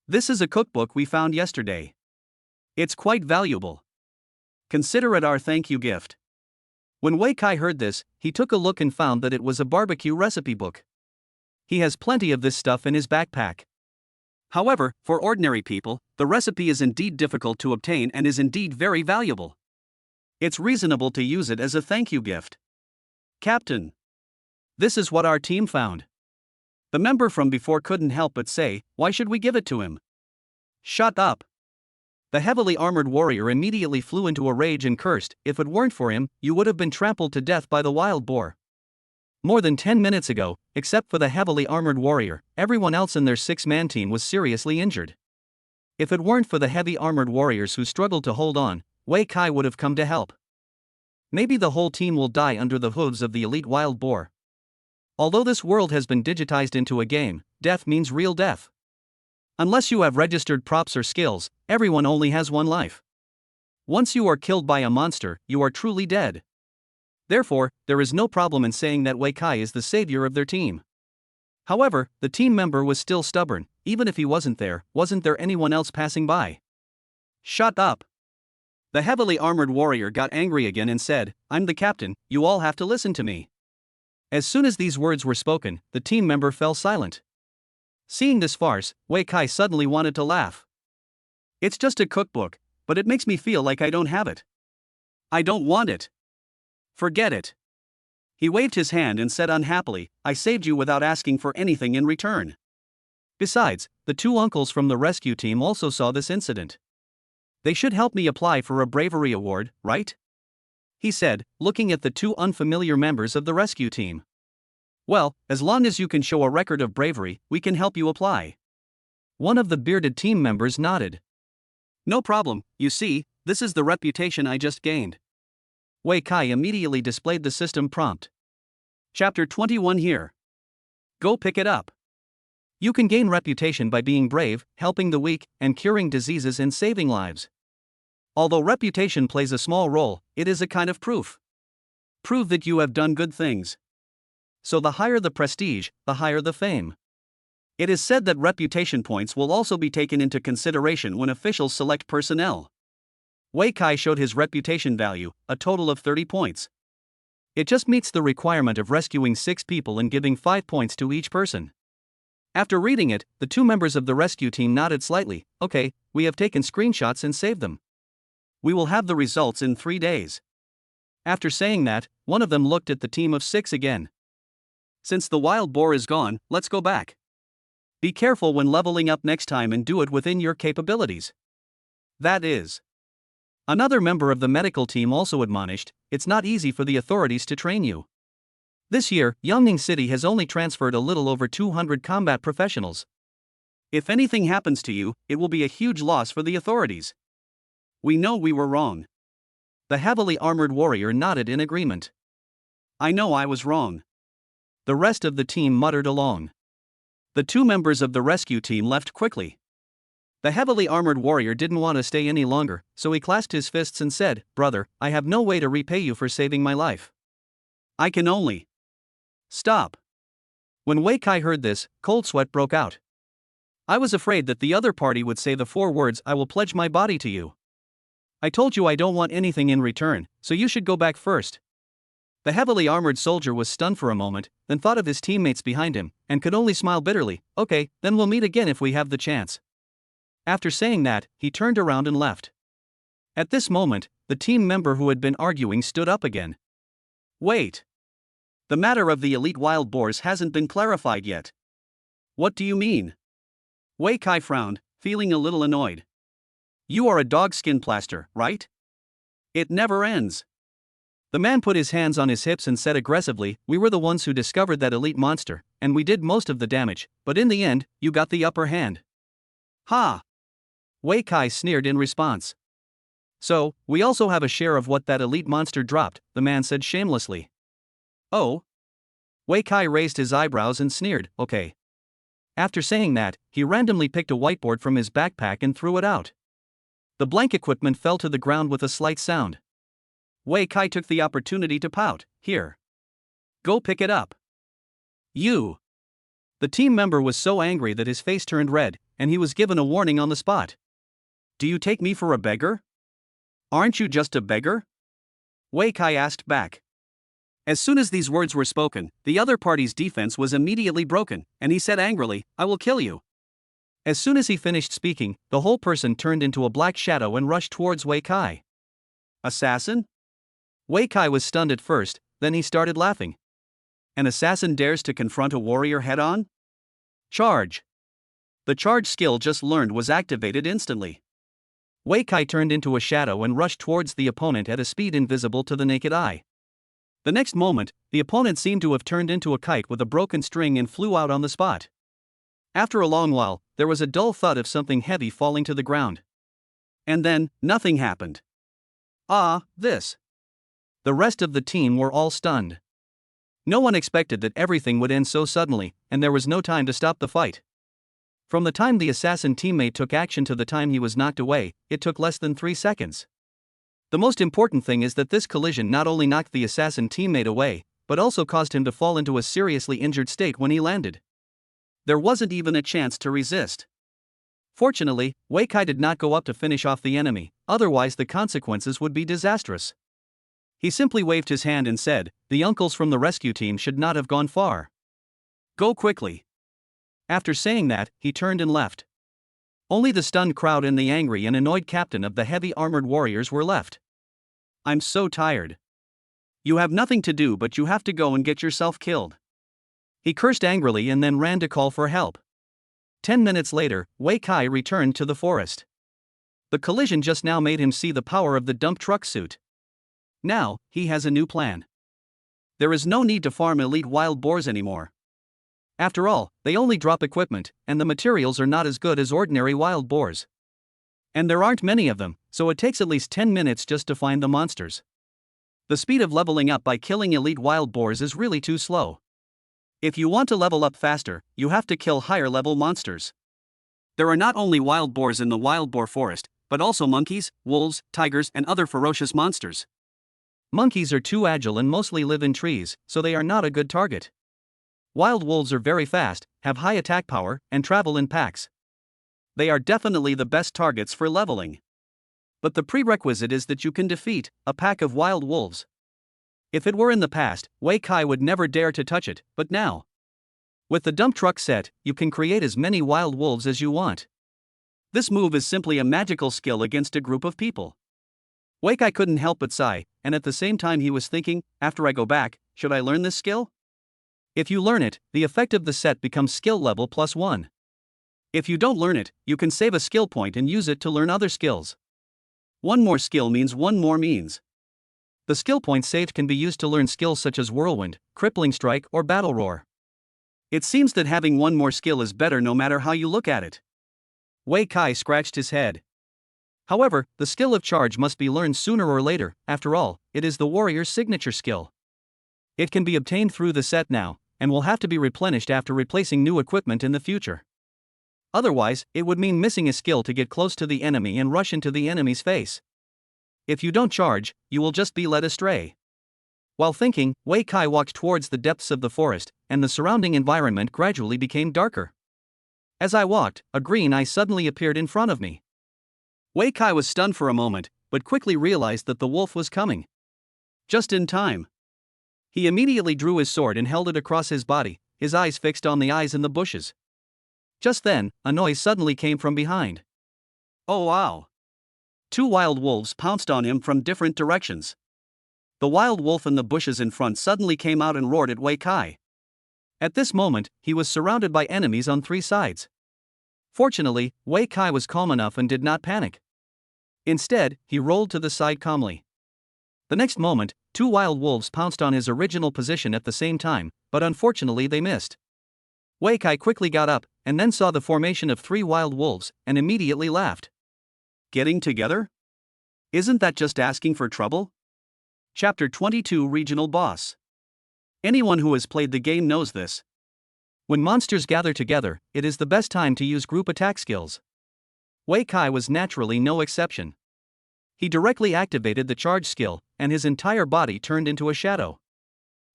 "This is a cookbook we found yesterday. It's quite valuable. Consider it our thank you gift." When Wei Kai heard this, he took a look and found that it was a barbecue recipe book. He has plenty of this stuff in his backpack. However, for ordinary people, The recipe is indeed difficult to obtain and is indeed very valuable. It's reasonable to use it as a thank you gift. Captain. This is what our team found. The member from before couldn't help but say, why should we give it to him? Shut up. The heavily armored warrior immediately flew into a rage and cursed, if it weren't for him, you would have been trampled to death by the wild boar. More than 10 minutes ago, except for the heavily armored warrior, everyone else in their 6-man team was seriously injured. If it weren't for the heavy armored warriors who struggled to hold on, Wei Kai would have come to help. Maybe the whole team will die under the hooves of the elite wild boar. Although this world has been digitized into a game, death means real death. Unless you have registered props or skills, everyone only has one life. Once you are killed by a monster, you are truly dead. Therefore, there is no problem in saying that Wei Kai is the savior of their team. However, the team member was still stubborn. Even if he wasn't there anyone else passing by? Shut up. The heavily armored warrior got angry again and said, I'm the captain, you all have to listen to me. As soon as these words were spoken, the team member fell silent. Seeing this farce, Wei Kai suddenly wanted to laugh. It's just a cookbook, but it makes me feel like I don't have it. I don't want it. Forget it. He waved his hand and said unhappily, I saved you without asking for anything in return. Besides, the 2 uncles from the rescue team also saw this incident. They should help me apply for a bravery award, right? He said, looking at the 2 unfamiliar members of the rescue team. Well, as long as you can show a record of bravery, we can help you apply. One of the bearded team members nodded. No problem, you see, this is the reputation I just gained. Wei Kai immediately displayed the system prompt. Chapter 21 here. Go pick it up. You can gain reputation by being brave, helping the weak, and curing diseases and saving lives. Although reputation plays a small role, it is a kind of proof. Prove that you have done good things. So the higher the prestige, the higher the fame. It is said that reputation points will also be taken into consideration when officials select personnel. Wei Kai showed his reputation value, a total of 30 points. It just meets the requirement of rescuing 6 people and giving 5 points to each person. After reading it, the 2 members of the rescue team nodded slightly. Okay, we have taken screenshots and saved them. We will have the results in 3 days. After saying that, one of them looked at the team of 6 again. Since the wild boar is gone, let's go back. Be careful when leveling up next time and do it within your capabilities. That is. Another member of the medical team also admonished, it's not easy for the authorities to train you. This year, Yongning City has only transferred a little over 200 combat professionals. If anything happens to you, it will be a huge loss for the authorities. We know we were wrong. The heavily armored warrior nodded in agreement. I know I was wrong. The rest of the team muttered along. The 2 members of the rescue team left quickly. The heavily armored warrior didn't want to stay any longer, so he clasped his fists and said, Brother, I have no way to repay you for saving my life. I can only. Stop. When Wei Kai heard this, cold sweat broke out. I was afraid that the other party would say the 4 words, I will pledge my body to you. I told you I don't want anything in return, so you should go back first. The heavily armored soldier was stunned for a moment, then thought of his teammates behind him, and could only smile bitterly. Okay, then we'll meet again if we have the chance. After saying that, he turned around and left. At this moment, the team member who had been arguing stood up again. Wait. The matter of the elite wild boars hasn't been clarified yet. What do you mean? Wei Kai frowned, feeling a little annoyed. You are a dog skin plaster, right? It never ends. The man put his hands on his hips and said aggressively, we were the ones who discovered that elite monster, and we did most of the damage, but in the end, you got the upper hand. Ha! Wei Kai sneered in response. So, we also have a share of what that elite monster dropped, the man said shamelessly. Oh? Wei Kai raised his eyebrows and sneered, okay. After saying that, he randomly picked a whiteboard from his backpack and threw it out. The blank equipment fell to the ground with a slight sound. Wei Kai took the opportunity to pout, here. Go pick it up. You. The team member was so angry that his face turned red, and he was given a warning on the spot. Do you take me for a beggar? Aren't you just a beggar? Wei Kai asked back. As soon as these words were spoken, the other party's defense was immediately broken, and he said angrily, I will kill you. As soon as he finished speaking, the whole person turned into a black shadow and rushed towards Wei Kai. Assassin? Wei Kai was stunned at first, then he started laughing. An assassin dares to confront a warrior head-on? Charge! The charge skill just learned was activated instantly. Wei Kai turned into a shadow and rushed towards the opponent at a speed invisible to the naked eye. The next moment, the opponent seemed to have turned into a kite with a broken string and flew out on the spot. After a long while, there was a dull thud of something heavy falling to the ground. And then, nothing happened. This. The rest of the team were all stunned. No one expected that everything would end so suddenly, and there was no time to stop the fight. From the time the assassin teammate took action to the time he was knocked away, it took less than 3 seconds. The most important thing is that this collision not only knocked the assassin teammate away, but also caused him to fall into a seriously injured state when he landed. There wasn't even a chance to resist. Fortunately, Wei Kai did not go up to finish off the enemy, otherwise the consequences would be disastrous. He simply waved his hand and said, "The uncles from the rescue team should not have gone far. Go quickly." After saying that, he turned and left. Only the stunned crowd and the angry and annoyed captain of the heavy armored warriors were left. "I'm so tired. You have nothing to do but you have to go and get yourself killed." He cursed angrily and then ran to call for help. 10 minutes later, Wei Kai returned to the forest. The collision just now made him see the power of the dump truck suit. Now, he has a new plan. There is no need to farm elite wild boars anymore. After all, they only drop equipment, and the materials are not as good as ordinary wild boars. And there aren't many of them, so it takes at least 10 minutes just to find the monsters. The speed of leveling up by killing elite wild boars is really too slow. If you want to level up faster, you have to kill higher level monsters. There are not only wild boars in the wild boar forest, but also monkeys, wolves, tigers, and other ferocious monsters. Monkeys are too agile and mostly live in trees, so they are not a good target. Wild wolves are very fast, have high attack power, and travel in packs. They are definitely the best targets for leveling. But the prerequisite is that you can defeat a pack of wild wolves. If it were in the past, Wei Kai would never dare to touch it, but now, with the dump truck set, you can create as many wild wolves as you want. This move is simply a magical skill against a group of people. Wei Kai couldn't help but sigh, and at the same time he was thinking, after I go back, should I learn this skill? If you learn it, the effect of the set becomes skill level +1. If you don't learn it, you can save a skill point and use it to learn other skills. One more skill means one more means. The skill point saved can be used to learn skills such as Whirlwind, Crippling Strike, or Battle Roar. It seems that having one more skill is better no matter how you look at it. Wei Kai scratched his head. However, the skill of Charge must be learned sooner or later. After all, it is the warrior's signature skill. It can be obtained through the set now, and will have to be replenished after replacing new equipment in the future. Otherwise, it would mean missing a skill to get close to the enemy and rush into the enemy's face. If you don't charge, you will just be led astray. While thinking, Wei Kai walked towards the depths of the forest, and the surrounding environment gradually became darker. As I walked, a green eye suddenly appeared in front of me. Wei Kai was stunned for a moment, but quickly realized that the wolf was coming. Just in time. He immediately drew his sword and held it across his body, his eyes fixed on the eyes in the bushes. Just then, a noise suddenly came from behind. Oh wow! 2 wild wolves pounced on him from different directions. The wild wolf in the bushes in front suddenly came out and roared at Wei Kai. At this moment, he was surrounded by enemies on 3 sides. Fortunately, Wei Kai was calm enough and did not panic. Instead, he rolled to the side calmly. The next moment, 2 wild wolves pounced on his original position at the same time, but unfortunately they missed. Wei Kai quickly got up, and then saw the formation of 3 wild wolves, and immediately laughed. Getting together? Isn't that just asking for trouble? Chapter 22 Regional Boss. Anyone who has played the game knows this. When monsters gather together, it is the best time to use group attack skills. Wei Kai was naturally no exception. He directly activated the charge skill, and his entire body turned into a shadow.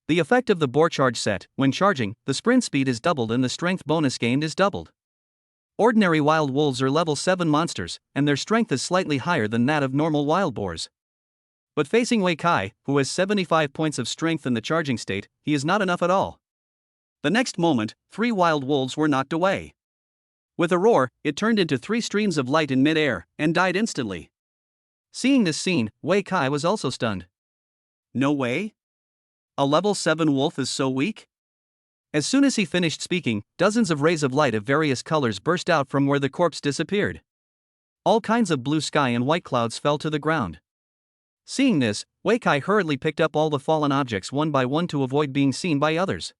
The effect of the boar charge set: when charging, the sprint speed is doubled and the strength bonus gained is doubled. Ordinary wild wolves are level 7 monsters, and their strength is slightly higher than that of normal wild boars. But facing Wei Kai, who has 75 points of strength in the charging state, he is not enough at all. The next moment, 3 wild wolves were knocked away. With a roar, it turned into 3 streams of light in mid-air, and died instantly. Seeing this scene, Wei Kai was also stunned. No way? A level 7 wolf is so weak? As soon as he finished speaking, dozens of rays of light of various colors burst out from where the corpse disappeared. All kinds of blue sky and white clouds fell to the ground. Seeing this, Wei Kai hurriedly picked up all the fallen objects one by one to avoid being seen by others.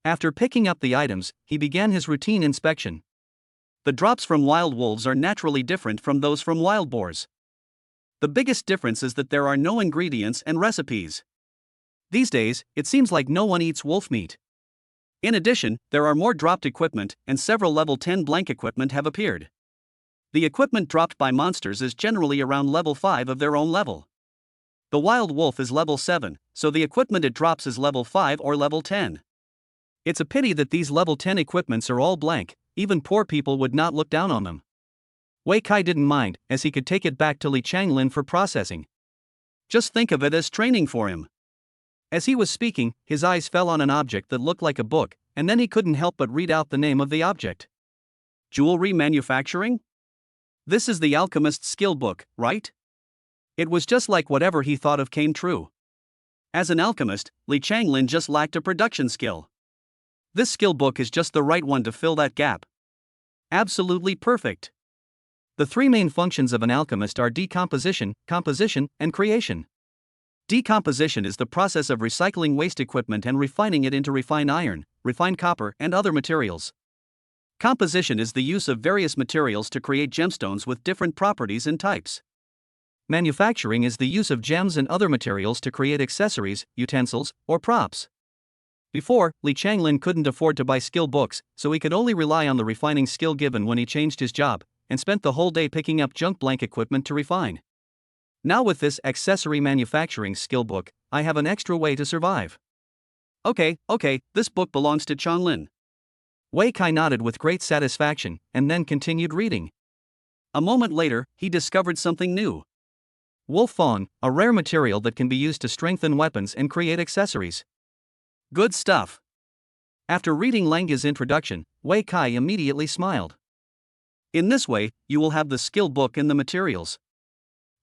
After picking up the items, he began his routine inspection. The drops from wild wolves are naturally different from those from wild boars. The biggest difference is that there are no ingredients and recipes. These days, it seems like no one eats wolf meat. In addition, there are more dropped equipment, and several level 10 blank equipment have appeared. The equipment dropped by monsters is generally around level 5 of their own level. The wild wolf is level 7, so the equipment it drops is level 5 or level 10. It's a pity that these level 10 equipments are all blank, even poor people would not look down on them. Wei Kai didn't mind, as he could take it back to Li Changlin for processing. Just think of it as training for him. As he was speaking, his eyes fell on an object that looked like a book, and then he couldn't help but read out the name of the object. Jewelry manufacturing? This is the alchemist's skill book, right? It was just like whatever he thought of came true. As an alchemist, Li Changlin just lacked a production skill. This skill book is just the right one to fill that gap. Absolutely perfect. The 3 main functions of an alchemist are decomposition, composition, and creation. Decomposition is the process of recycling waste equipment and refining it into refined iron, refined copper, and other materials. Composition is the use of various materials to create gemstones with different properties and types. Manufacturing is the use of gems and other materials to create accessories, utensils, or props. Before, Li Changlin couldn't afford to buy skill books, so he could only rely on the refining skill given when he changed his job, and spent the whole day picking up junk blank equipment to refine. Now with this accessory manufacturing skill book, I have an extra way to survive. Okay, this book belongs to Changlin. Wei Kai nodded with great satisfaction, and then continued reading. A moment later, he discovered something new. Wolf fawn, a rare material that can be used to strengthen weapons and create accessories. Good stuff. After reading Lange's introduction, Wei Kai immediately smiled. In this way, you will have the skill book and the materials.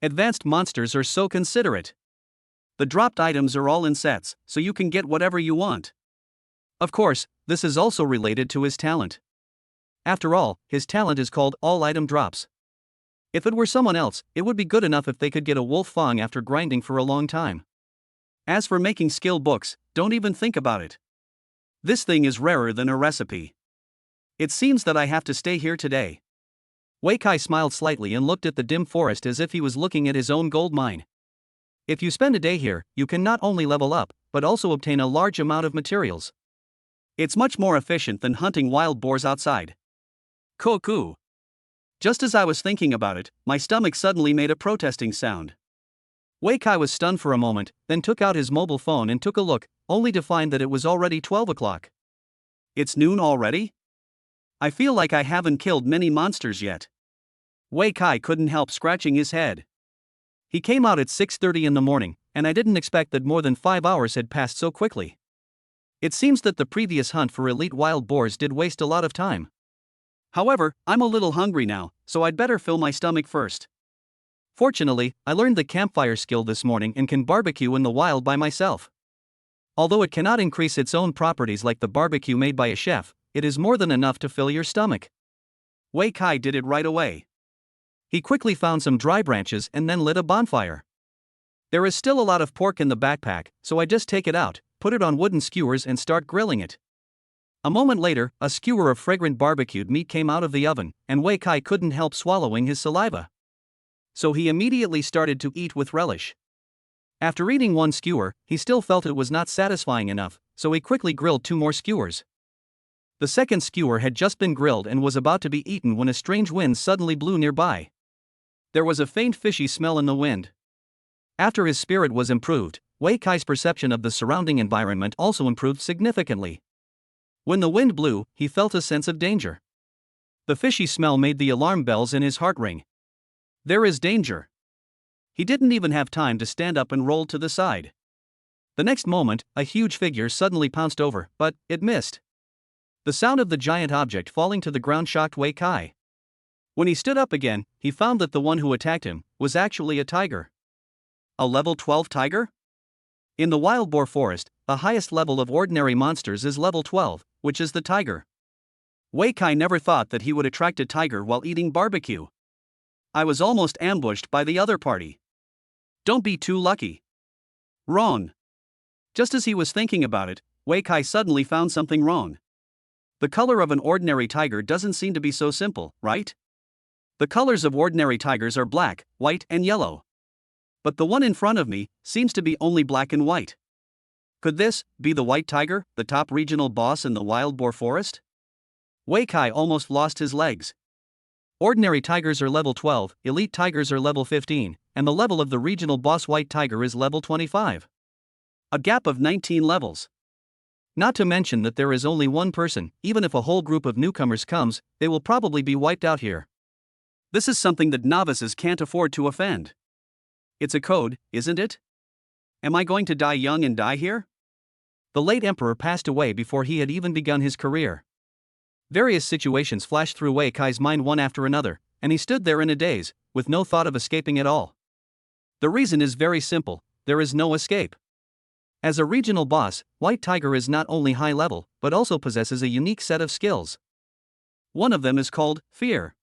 Advanced monsters are so considerate. The dropped items are all in sets, so you can get whatever you want. Of course, this is also related to his talent. After all, his talent is called All Item Drops. If it were someone else, it would be good enough if they could get a wolf fang after grinding for a long time. As for making skill books, don't even think about it. This thing is rarer than a recipe. It seems that I have to stay here today. Wei Kai smiled slightly and looked at the dim forest as if he was looking at his own gold mine. If you spend a day here, you can not only level up, but also obtain a large amount of materials. It's much more efficient than hunting wild boars outside. Cuckoo. Just as I was thinking about it, my stomach suddenly made a protesting sound. Wei Kai was stunned for a moment, then took out his mobile phone and took a look, only to find that it was already 12 o'clock. It's noon already? I feel like I haven't killed many monsters yet. Wei Kai couldn't help scratching his head. He came out at 6:30 in the morning, and I didn't expect that more than 5 hours had passed so quickly. It seems that the previous hunt for elite wild boars did waste a lot of time. However, I'm a little hungry now, so I'd better fill my stomach first. Fortunately, I learned the campfire skill this morning and can barbecue in the wild by myself. Although it cannot increase its own properties like the barbecue made by a chef, it is more than enough to fill your stomach. Wei Kai did it right away. He quickly found some dry branches and then lit a bonfire. There is still a lot of pork in the backpack, so I just take it out, put it on wooden skewers and start grilling it. A moment later, a skewer of fragrant barbecued meat came out of the oven, and Wei Kai couldn't help swallowing his saliva. So he immediately started to eat with relish. After eating one skewer, he still felt it was not satisfying enough, so he quickly grilled 2 more skewers. The second skewer had just been grilled and was about to be eaten when a strange wind suddenly blew nearby. There was a faint fishy smell in the wind. After his spirit was improved, Wei Kai's perception of the surrounding environment also improved significantly. When the wind blew, he felt a sense of danger. The fishy smell made the alarm bells in his heart ring. There is danger. He didn't even have time to stand up and roll to the side. The next moment, a huge figure suddenly pounced over, but it missed. The sound of the giant object falling to the ground shocked Wei Kai. When he stood up again, he found that the one who attacked him was actually a tiger. A level 12 tiger? In the wild boar forest, the highest level of ordinary monsters is level 12, which is the tiger. Wei Kai never thought that he would attract a tiger while eating barbecue. I was almost ambushed by the other party. Don't be too lucky. Wrong. Just as he was thinking about it, Wei Kai suddenly found something wrong. The color of an ordinary tiger doesn't seem to be so simple, right? The colors of ordinary tigers are black, white, and yellow. But the one in front of me seems to be only black and white. Could this be the white tiger, the top regional boss in the wild boar forest? Wei Kai almost lost his legs. Ordinary tigers are level 12, elite tigers are level 15, and the level of the regional boss white tiger is level 25. A gap of 19 levels. Not to mention that there is only one person. Even if a whole group of newcomers comes, they will probably be wiped out here. This is something that novices can't afford to offend. It's a code, isn't it? Am I going to die young and die here? The late emperor passed away before he had even begun his career. Various situations flashed through Wei Kai's mind one after another, and he stood there in a daze, with no thought of escaping at all. The reason is very simple: there is no escape. As a regional boss, White Tiger is not only high level, but also possesses a unique set of skills. One of them is called fear.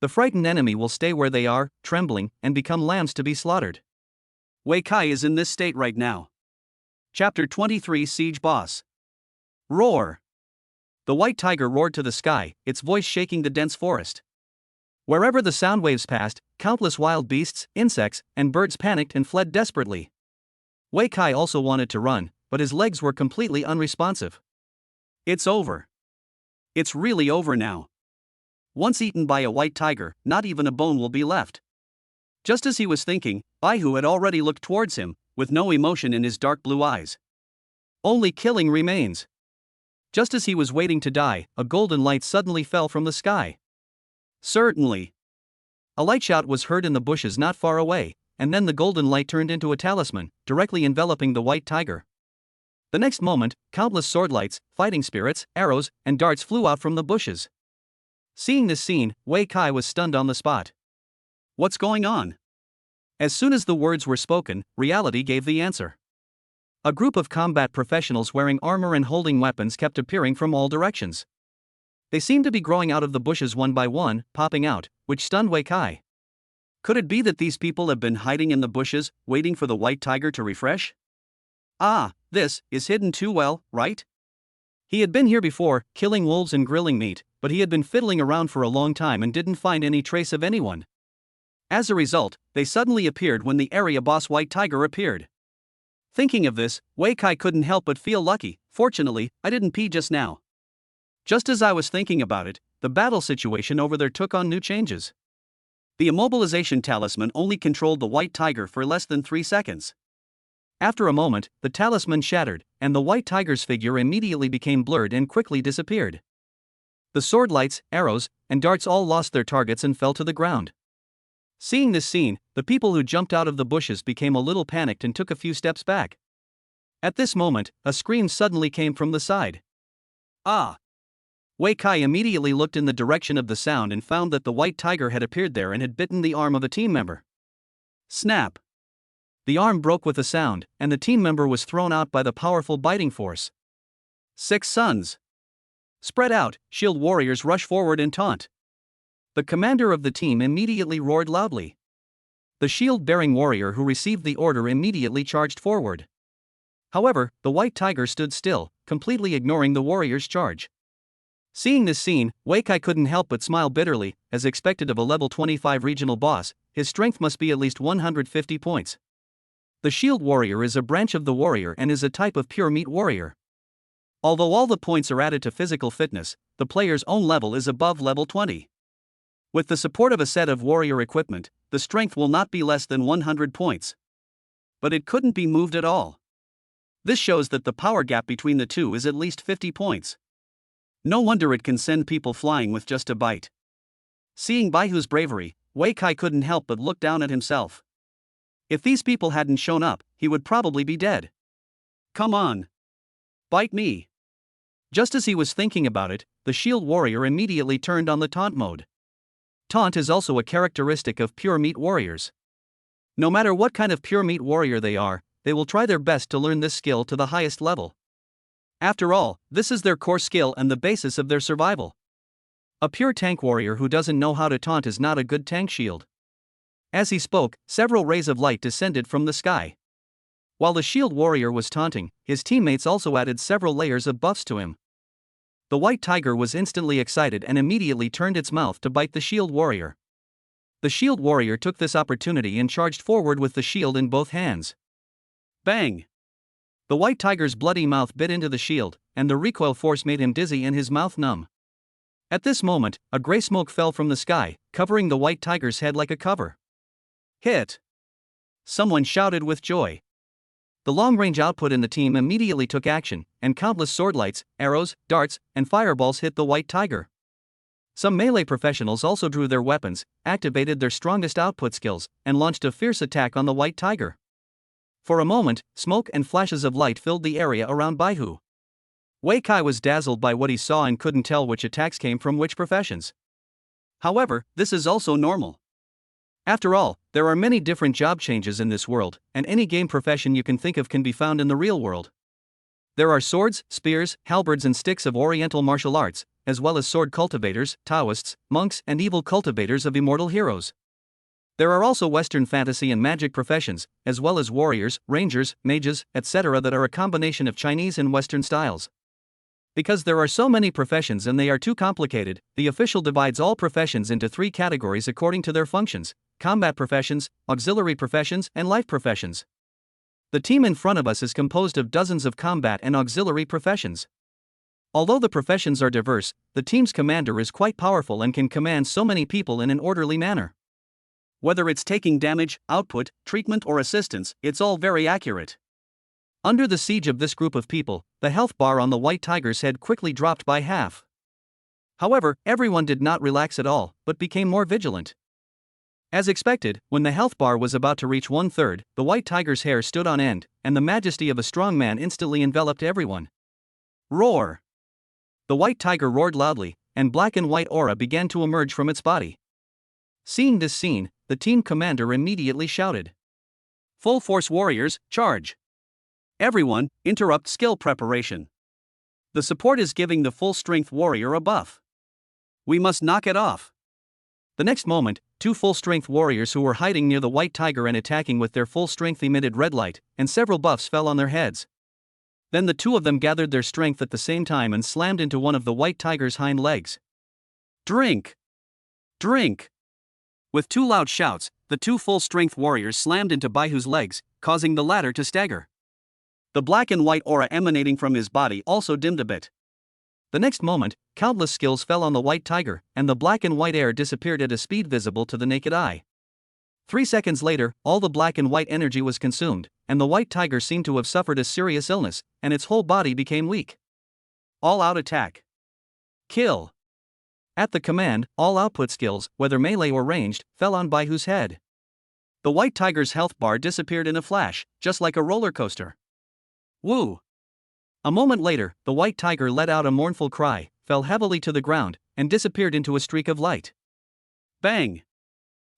The frightened enemy will stay where they are, trembling, and become lambs to be slaughtered. Wei Kai is in this state right now. Chapter 23 Siege Boss. Roar. The white tiger roared to the sky, its voice shaking the dense forest. Wherever the sound waves passed, countless wild beasts, insects, and birds panicked and fled desperately. Wei Kai also wanted to run, but his legs were completely unresponsive. It's over. It's really over now. Once eaten by a white tiger, not even a bone will be left. Just as he was thinking, Baihu had already looked towards him, with no emotion in his dark blue eyes. Only killing remains. Just as he was waiting to die, a golden light suddenly fell from the sky. Certainly. A light shout was heard in the bushes not far away, and then the golden light turned into a talisman, directly enveloping the white tiger. The next moment, countless swordlights, fighting spirits, arrows, and darts flew out from the bushes. Seeing this scene, Wei Kai was stunned on the spot. What's going on? As soon as the words were spoken, reality gave the answer. A group of combat professionals wearing armor and holding weapons kept appearing from all directions. They seemed to be growing out of the bushes one by one, popping out, which stunned Wei Kai. Could it be that these people have been hiding in the bushes, waiting for the white tiger to refresh? Ah, this is hidden too well, right? He had been here before, killing wolves and grilling meat, but he had been fiddling around for a long time and didn't find any trace of anyone. As a result, they suddenly appeared when the area boss white tiger appeared. Thinking of this, Wei Kai couldn't help but feel lucky. Fortunately, I didn't pee just now. Just as I was thinking about it, the battle situation over there took on new changes. The immobilization talisman only controlled the white tiger for less than 3 seconds. After a moment, the talisman shattered, and the white tiger's figure immediately became blurred and quickly disappeared. The sword lights, arrows, and darts all lost their targets and fell to the ground. Seeing this scene, the people who jumped out of the bushes became a little panicked and took a few steps back. At this moment, a scream suddenly came from the side. Ah! Wei Kai immediately looked in the direction of the sound and found that the white tiger had appeared there and had bitten the arm of a team member. Snap! The arm broke with a sound, and the team member was thrown out by the powerful biting force. 6 suns. Spread out, shield warriors rush forward and taunt. The commander of the team immediately roared loudly. The shield-bearing warrior who received the order immediately charged forward. However, the white tiger stood still, completely ignoring the warrior's charge. Seeing this scene, Wei Kai couldn't help but smile bitterly. As expected of a level 25 regional boss, his strength must be at least 150 points. The shield warrior is a branch of the warrior and is a type of pure meat warrior. Although all the points are added to physical fitness, the player's own level is above level 20. With the support of a set of warrior equipment, the strength will not be less than 100 points. But it couldn't be moved at all. This shows that the power gap between the two is at least 50 points. No wonder it can send people flying with just a bite. Seeing Baihu's bravery, Wei Kai couldn't help but look down at himself. If these people hadn't shown up, he would probably be dead. Come on. Bite me. Just as he was thinking about it, the shield warrior immediately turned on the taunt mode. Taunt is also a characteristic of pure meat warriors. No matter what kind of pure meat warrior they are, they will try their best to learn this skill to the highest level. After all, this is their core skill and the basis of their survival. A pure tank warrior who doesn't know how to taunt is not a good tank shield. As he spoke, several rays of light descended from the sky. While the shield warrior was taunting, his teammates also added several layers of buffs to him. The white tiger was instantly excited and immediately turned its mouth to bite the shield warrior. The shield warrior took this opportunity and charged forward with the shield in both hands. Bang! The white tiger's bloody mouth bit into the shield, and the recoil force made him dizzy and his mouth numb. At this moment, a gray smoke fell from the sky, covering the white tiger's head like a cover. Hit! Someone shouted with joy. The long-range output in the team immediately took action, and countless swordlights, arrows, darts, and fireballs hit the white tiger. Some melee professionals also drew their weapons, activated their strongest output skills, and launched a fierce attack on the white tiger. For a moment, smoke and flashes of light filled the area around Baihu. Wei Kai was dazzled by what he saw and couldn't tell which attacks came from which professions. However, this is also normal. After all, there are many different job changes in this world, and any game profession you can think of can be found in the real world. There are swords, spears, halberds and sticks of Oriental martial arts, as well as sword cultivators, Taoists, monks and evil cultivators of immortal heroes. There are also Western fantasy and magic professions, as well as warriors, rangers, mages, etc. that are a combination of Chinese and Western styles. Because there are so many professions and they are too complicated, the official divides all professions into 3 categories according to their functions: combat professions, auxiliary professions, and life professions. The team in front of us is composed of dozens of combat and auxiliary professions. Although the professions are diverse, the team's commander is quite powerful and can command so many people in an orderly manner. Whether it's taking damage, output, treatment, or assistance, it's all very accurate. Under the siege of this group of people, the health bar on the white tiger's head quickly dropped by half. However, everyone did not relax at all, but became more vigilant. As expected, when the health bar was about to reach 1/3, the white tiger's hair stood on end, and the majesty of a strong man instantly enveloped everyone. Roar! The white tiger roared loudly, and black and white aura began to emerge from its body. Seeing this scene, the team commander immediately shouted, "Full force warriors, charge! Everyone, interrupt skill preparation. The support is giving the full strength warrior a buff. We must knock it off." The next moment, 2 full strength warriors who were hiding near the white tiger and attacking with their full strength emitted red light, and several buffs fell on their heads. Then the 2 of them gathered their strength at the same time and slammed into one of the white tiger's hind legs. Drink! Drink! With 2 loud shouts, the 2 full strength warriors slammed into Baihu's legs, causing the latter to stagger. The black and white aura emanating from his body also dimmed a bit. The next moment, countless skills fell on the white tiger, and the black and white air disappeared at a speed visible to the naked eye. 3 seconds later, all the black and white energy was consumed, and the white tiger seemed to have suffered a serious illness, and its whole body became weak. All-out attack. Kill. At the command, all output skills, whether melee or ranged, fell on Baihu's head. The white tiger's health bar disappeared in a flash, just like a roller coaster. Woo! A moment later, the white tiger let out a mournful cry, fell heavily to the ground, and disappeared into a streak of light. Bang!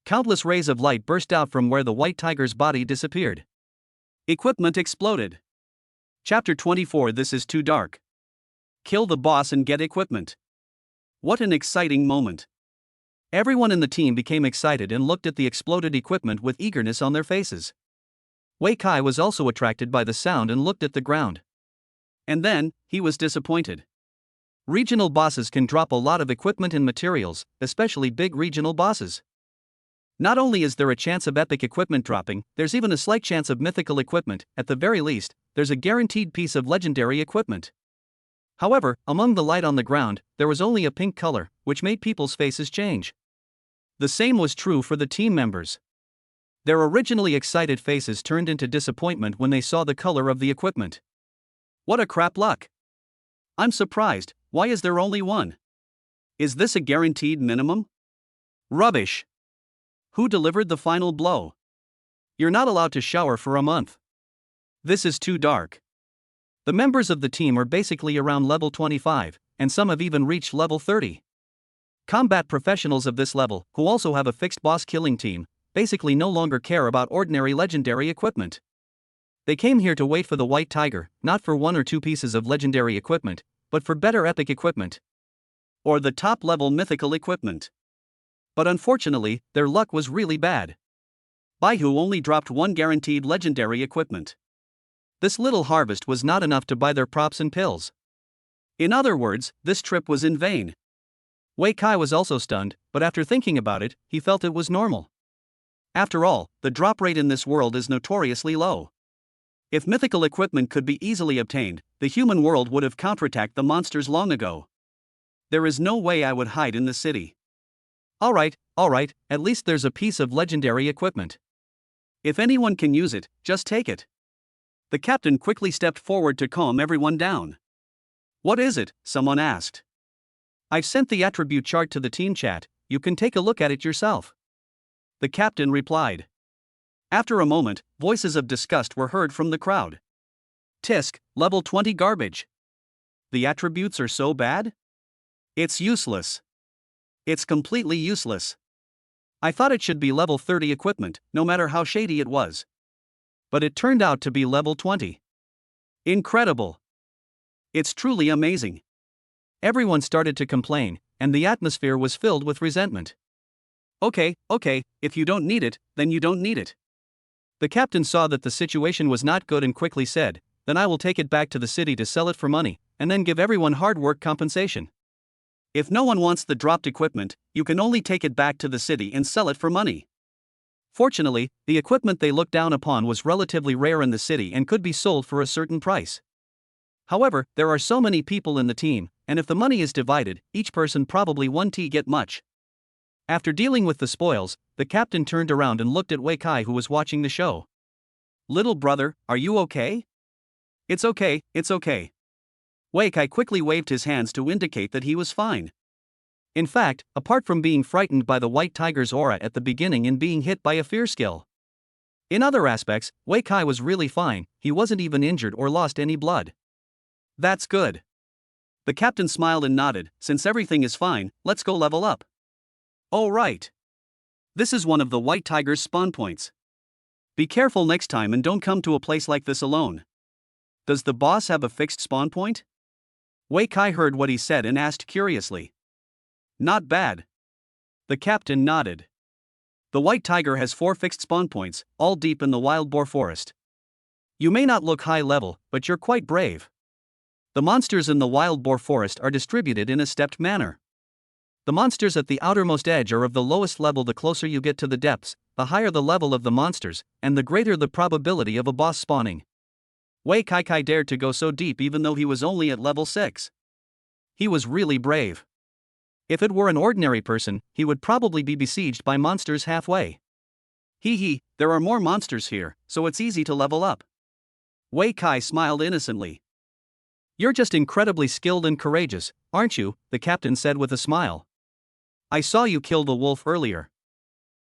Countless rays of light burst out from where the white tiger's body disappeared. Equipment exploded. Chapter 24. This is too dark. Kill the boss and get equipment. What an exciting moment. Everyone in the team became excited and looked at the exploded equipment with eagerness on their faces. Wei Kai was also attracted by the sound and looked at the ground. And then, he was disappointed. Regional bosses can drop a lot of equipment and materials, especially big regional bosses. Not only is there a chance of epic equipment dropping, there's even a slight chance of mythical equipment. At the very least, there's a guaranteed piece of legendary equipment. However, among the light on the ground, there was only a pink color, which made people's faces change. The same was true for the team members. Their originally excited faces turned into disappointment when they saw the color of the equipment. What a crap luck! I'm surprised, why is there only one? Is this a guaranteed minimum? Rubbish! Who delivered the final blow? You're not allowed to shower for a month. This is too dark. The members of the team are basically around level 25, and some have even reached level 30. Combat professionals of this level, who also have a fixed boss killing team, basically no longer care about ordinary legendary equipment. They came here to wait for the white tiger, not for one or two pieces of legendary equipment, but for better epic equipment. Or the top level mythical equipment. But unfortunately, their luck was really bad. Baihu only dropped one guaranteed legendary equipment. This little harvest was not enough to buy their props and pills. In other words, this trip was in vain. Wei Kai was also stunned, but after thinking about it, he felt it was normal. After all, the drop rate in this world is notoriously low. If mythical equipment could be easily obtained, the human world would have counterattacked the monsters long ago. There is no way I would hide in the city. Alright, at least there's a piece of legendary equipment. If anyone can use it, just take it. The captain quickly stepped forward to calm everyone down. What is it? Someone asked. I've sent the attribute chart to the team chat, you can take a look at it yourself. The captain replied. After a moment, voices of disgust were heard from the crowd. Tisk, level 20 garbage. The attributes are so bad? It's useless. It's completely useless. I thought it should be level 30 equipment, no matter how shady it was. But it turned out to be level 20. Incredible. It's truly amazing. Everyone started to complain, and the atmosphere was filled with resentment. Okay, if you don't need it, then you don't need it. The captain saw that the situation was not good and quickly said, then I will take it back to the city to sell it for money, and then give everyone hard work compensation. If no one wants the dropped equipment, you can only take it back to the city and sell it for money. Fortunately, the equipment they looked down upon was relatively rare in the city and could be sold for a certain price. However, there are so many people in the team, and if the money is divided, each person probably won't get much. After dealing with the spoils, the captain turned around and looked at Wei Kai, who was watching the show. Little brother, are you okay? It's okay. Wei Kai quickly waved his hands to indicate that he was fine. In fact, apart from being frightened by the white tiger's aura at the beginning and being hit by a fear skill. In other aspects, Wei Kai was really fine, he wasn't even injured or lost any blood. That's good. The captain smiled and nodded, since everything is fine, let's go level up. Oh right. This is one of the white tiger's spawn points. Be careful next time and don't come to a place like this alone. Does the boss have a fixed spawn point? Wei Kai heard what he said and asked curiously. Not bad. The captain nodded. The white tiger has 4 fixed spawn points, all deep in the wild boar forest. You may not look high level, but you're quite brave. The monsters in the wild boar forest are distributed in a stepped manner. The monsters at the outermost edge are of the lowest level. The closer you get to the depths, the higher the level of the monsters, and the greater the probability of a boss spawning. Wei Kai dared to go so deep even though he was only at level 6. He was really brave. If it were an ordinary person, he would probably be besieged by monsters halfway. There are more monsters here, so it's easy to level up. Wei Kai smiled innocently. You're just incredibly skilled and courageous, aren't you? The captain said with a smile. I saw you kill the wolf earlier.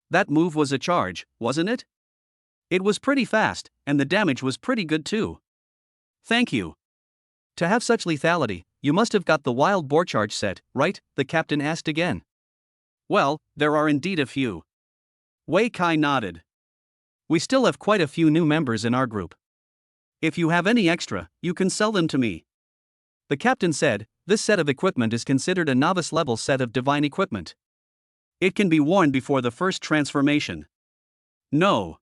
That move was a charge, wasn't it? It was pretty fast, and the damage was pretty good too. Thank you. To have such lethality, you must have got the wild boar charge set, right? The captain asked again. Well, there are indeed a few. Wei Kai nodded. We still have quite a few new members in our group. If you have any extra, you can sell them to me. The captain said, this set of equipment is considered a novice level set of divine equipment. It can be worn before the first transformation. No.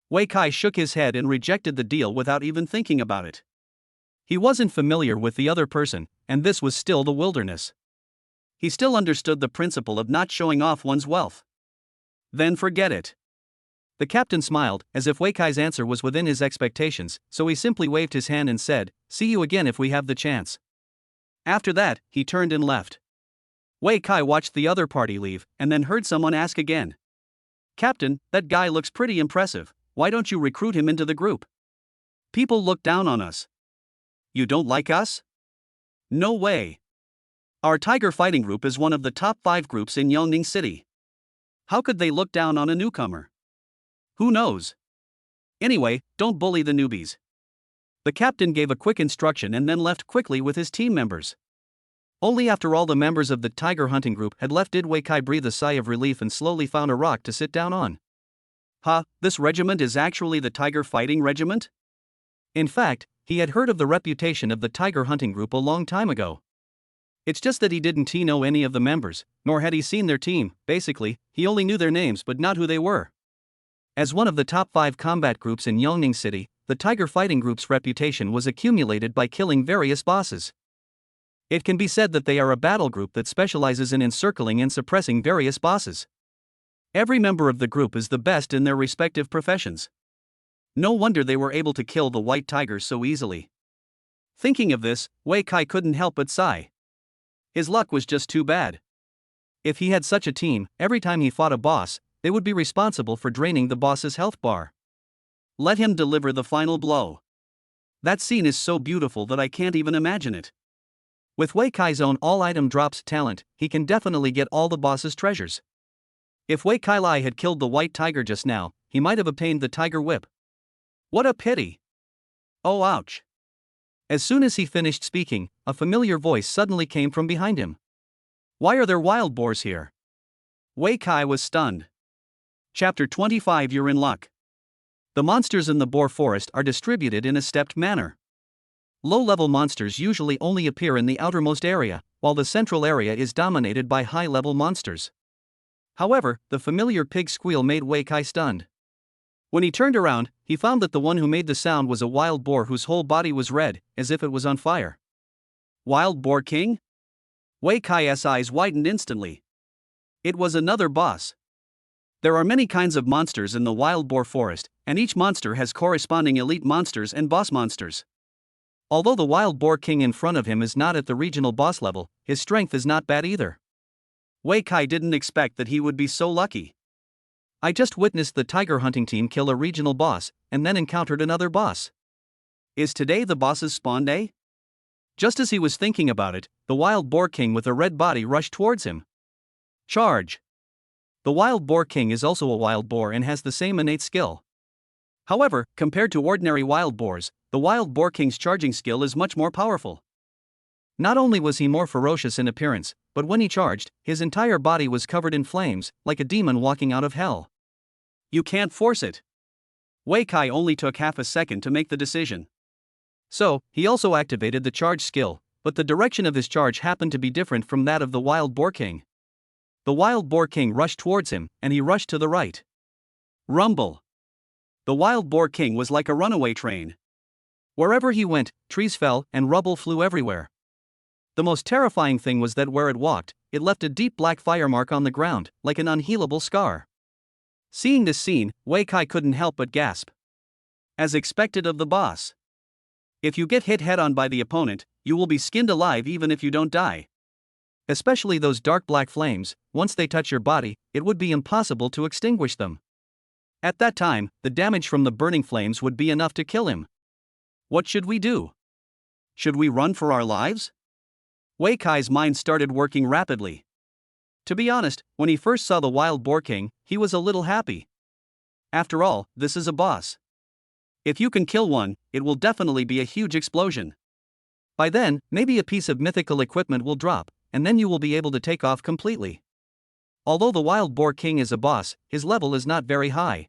Wei Kai shook his head and rejected the deal without even thinking about it. He wasn't familiar with the other person, and this was still the wilderness. He still understood the principle of not showing off one's wealth. Then forget it. The captain smiled, as if Wei Kai's answer was within his expectations, so he simply waved his hand and said, see you again if we have the chance. After that, he turned and left. Wei Kai watched the other party leave, and then heard someone ask again. Captain, that guy looks pretty impressive, why don't you recruit him into the group? People look down on us. You don't like us? No way. Our tiger fighting group is one of the top 5 groups in Yongning City. How could they look down on a newcomer? Who knows? Anyway, don't bully the newbies. The captain gave a quick instruction and then left quickly with his team members. Only after all the members of the tiger hunting group had left did Wei Kai breathe a sigh of relief and slowly found a rock to sit down on. This regiment is actually the tiger fighting regiment? In fact, he had heard of the reputation of the tiger hunting group a long time ago. It's just that he didn't know any of the members, nor had he seen their team. Basically, he only knew their names but not who they were. As one of the top 5 combat groups in Yongning City, the tiger fighting group's reputation was accumulated by killing various bosses. It can be said that they are a battle group that specializes in encircling and suppressing various bosses. Every member of the group is the best in their respective professions. No wonder they were able to kill the white tigers so easily. Thinking of this, Wei Kai couldn't help but sigh. His luck was just too bad. If he had such a team, every time he fought a boss, they would be responsible for draining the boss's health bar. Let him deliver the final blow. That scene is so beautiful that I can't even imagine it. With Wei Kai's own all-item drops talent, he can definitely get all the boss's treasures. If Wei Kai Lai had killed the white tiger just now, he might have obtained the tiger whip. What a pity! Oh ouch! As soon as he finished speaking, a familiar voice suddenly came from behind him. Why are there wild boars here? Wei Kai was stunned. Chapter 25 You're in luck. The monsters in the boar forest are distributed in a stepped manner. Low-level monsters usually only appear in the outermost area, while the central area is dominated by high-level monsters. However, the familiar pig squeal made Wei Kai stunned. When he turned around, he found that the one who made the sound was a wild boar whose whole body was red, as if it was on fire. Wild Boar King? Wei Kai's eyes widened instantly. It was another boss. There are many kinds of monsters in the wild boar forest, and each monster has corresponding elite monsters and boss monsters. Although the wild boar king in front of him is not at the regional boss level, his strength is not bad either. Wei Kai didn't expect that he would be so lucky. I just witnessed the tiger hunting team kill a regional boss, and then encountered another boss. Is today the boss's spawn day? Just as he was thinking about it, the wild boar king with a red body rushed towards him. Charge! The wild boar king is also a wild boar and has the same innate skill. However, compared to ordinary wild boars, the wild boar king's charging skill is much more powerful. Not only was he more ferocious in appearance, but when he charged, his entire body was covered in flames, like a demon walking out of hell. You can't force it. Wei Kai only took half a second to make the decision. So, he also activated the charge skill, but the direction of his charge happened to be different from that of the wild boar king. The wild boar king rushed towards him, and he rushed to the right. Rumble! The wild boar king was like a runaway train. Wherever he went, trees fell and rubble flew everywhere. The most terrifying thing was that where it walked, it left a deep black fire mark on the ground, like an unhealable scar. Seeing this scene, Wei Kai couldn't help but gasp. As expected of the boss. If you get hit head-on by the opponent, you will be skinned alive even if you don't die. Especially those dark black flames, once they touch your body, it would be impossible to extinguish them. At that time, the damage from the burning flames would be enough to kill him. What should we do? Should we run for our lives? Wei Kai's mind started working rapidly. To be honest, when he first saw the wild boar king, he was a little happy. After all, this is a boss. If you can kill one, it will definitely be a huge explosion. By then, maybe a piece of mythical equipment will drop, and then you will be able to take off completely. Although the wild boar king is a boss, his level is not very high.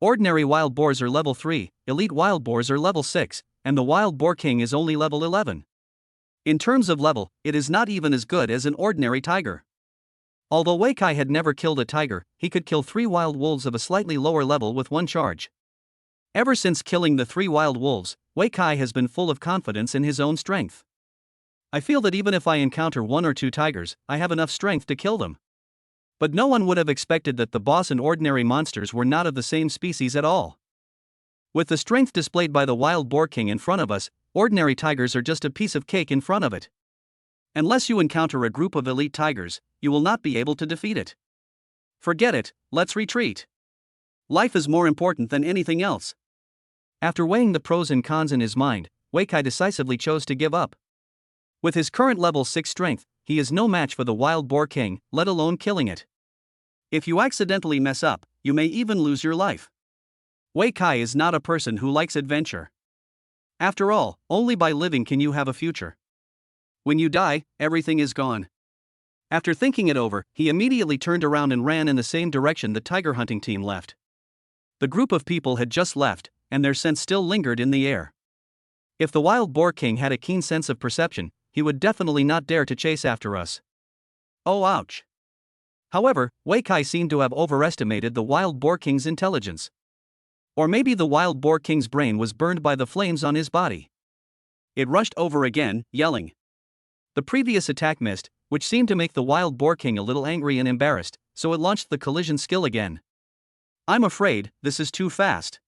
Ordinary wild boars are level 3, elite wild boars are level 6, and the wild boar king is only level 11. In terms of level, it is not even as good as an ordinary tiger. Although Wei Kai had never killed a tiger, he could kill 3 wild wolves of a slightly lower level with one charge. Ever since killing the 3 wild wolves, Wei Kai has been full of confidence in his own strength. I feel that even if I encounter 1 or 2 tigers, I have enough strength to kill them. But no one would have expected that the boss and ordinary monsters were not of the same species at all. With the strength displayed by the wild boar king in front of us, ordinary tigers are just a piece of cake in front of it. Unless you encounter a group of elite tigers, you will not be able to defeat it. Forget it, let's retreat. Life is more important than anything else. After weighing the pros and cons in his mind, Wei Kai decisively chose to give up. With his current level 6 strength, he is no match for the wild boar king, let alone killing it. If you accidentally mess up, you may even lose your life. Wei Kai is not a person who likes adventure. After all, only by living can you have a future. When you die, everything is gone. After thinking it over, he immediately turned around and ran in the same direction the tiger hunting team left. The group of people had just left, and their scent still lingered in the air. If the wild boar king had a keen sense of perception, he would definitely not dare to chase after us. Oh ouch. However, Wei Kai seemed to have overestimated the wild boar king's intelligence. Or maybe the wild boar king's brain was burned by the flames on his body. It rushed over again, yelling. The previous attack missed, which seemed to make the wild boar king a little angry and embarrassed, so it launched the collision skill again. I'm afraid this is too fast.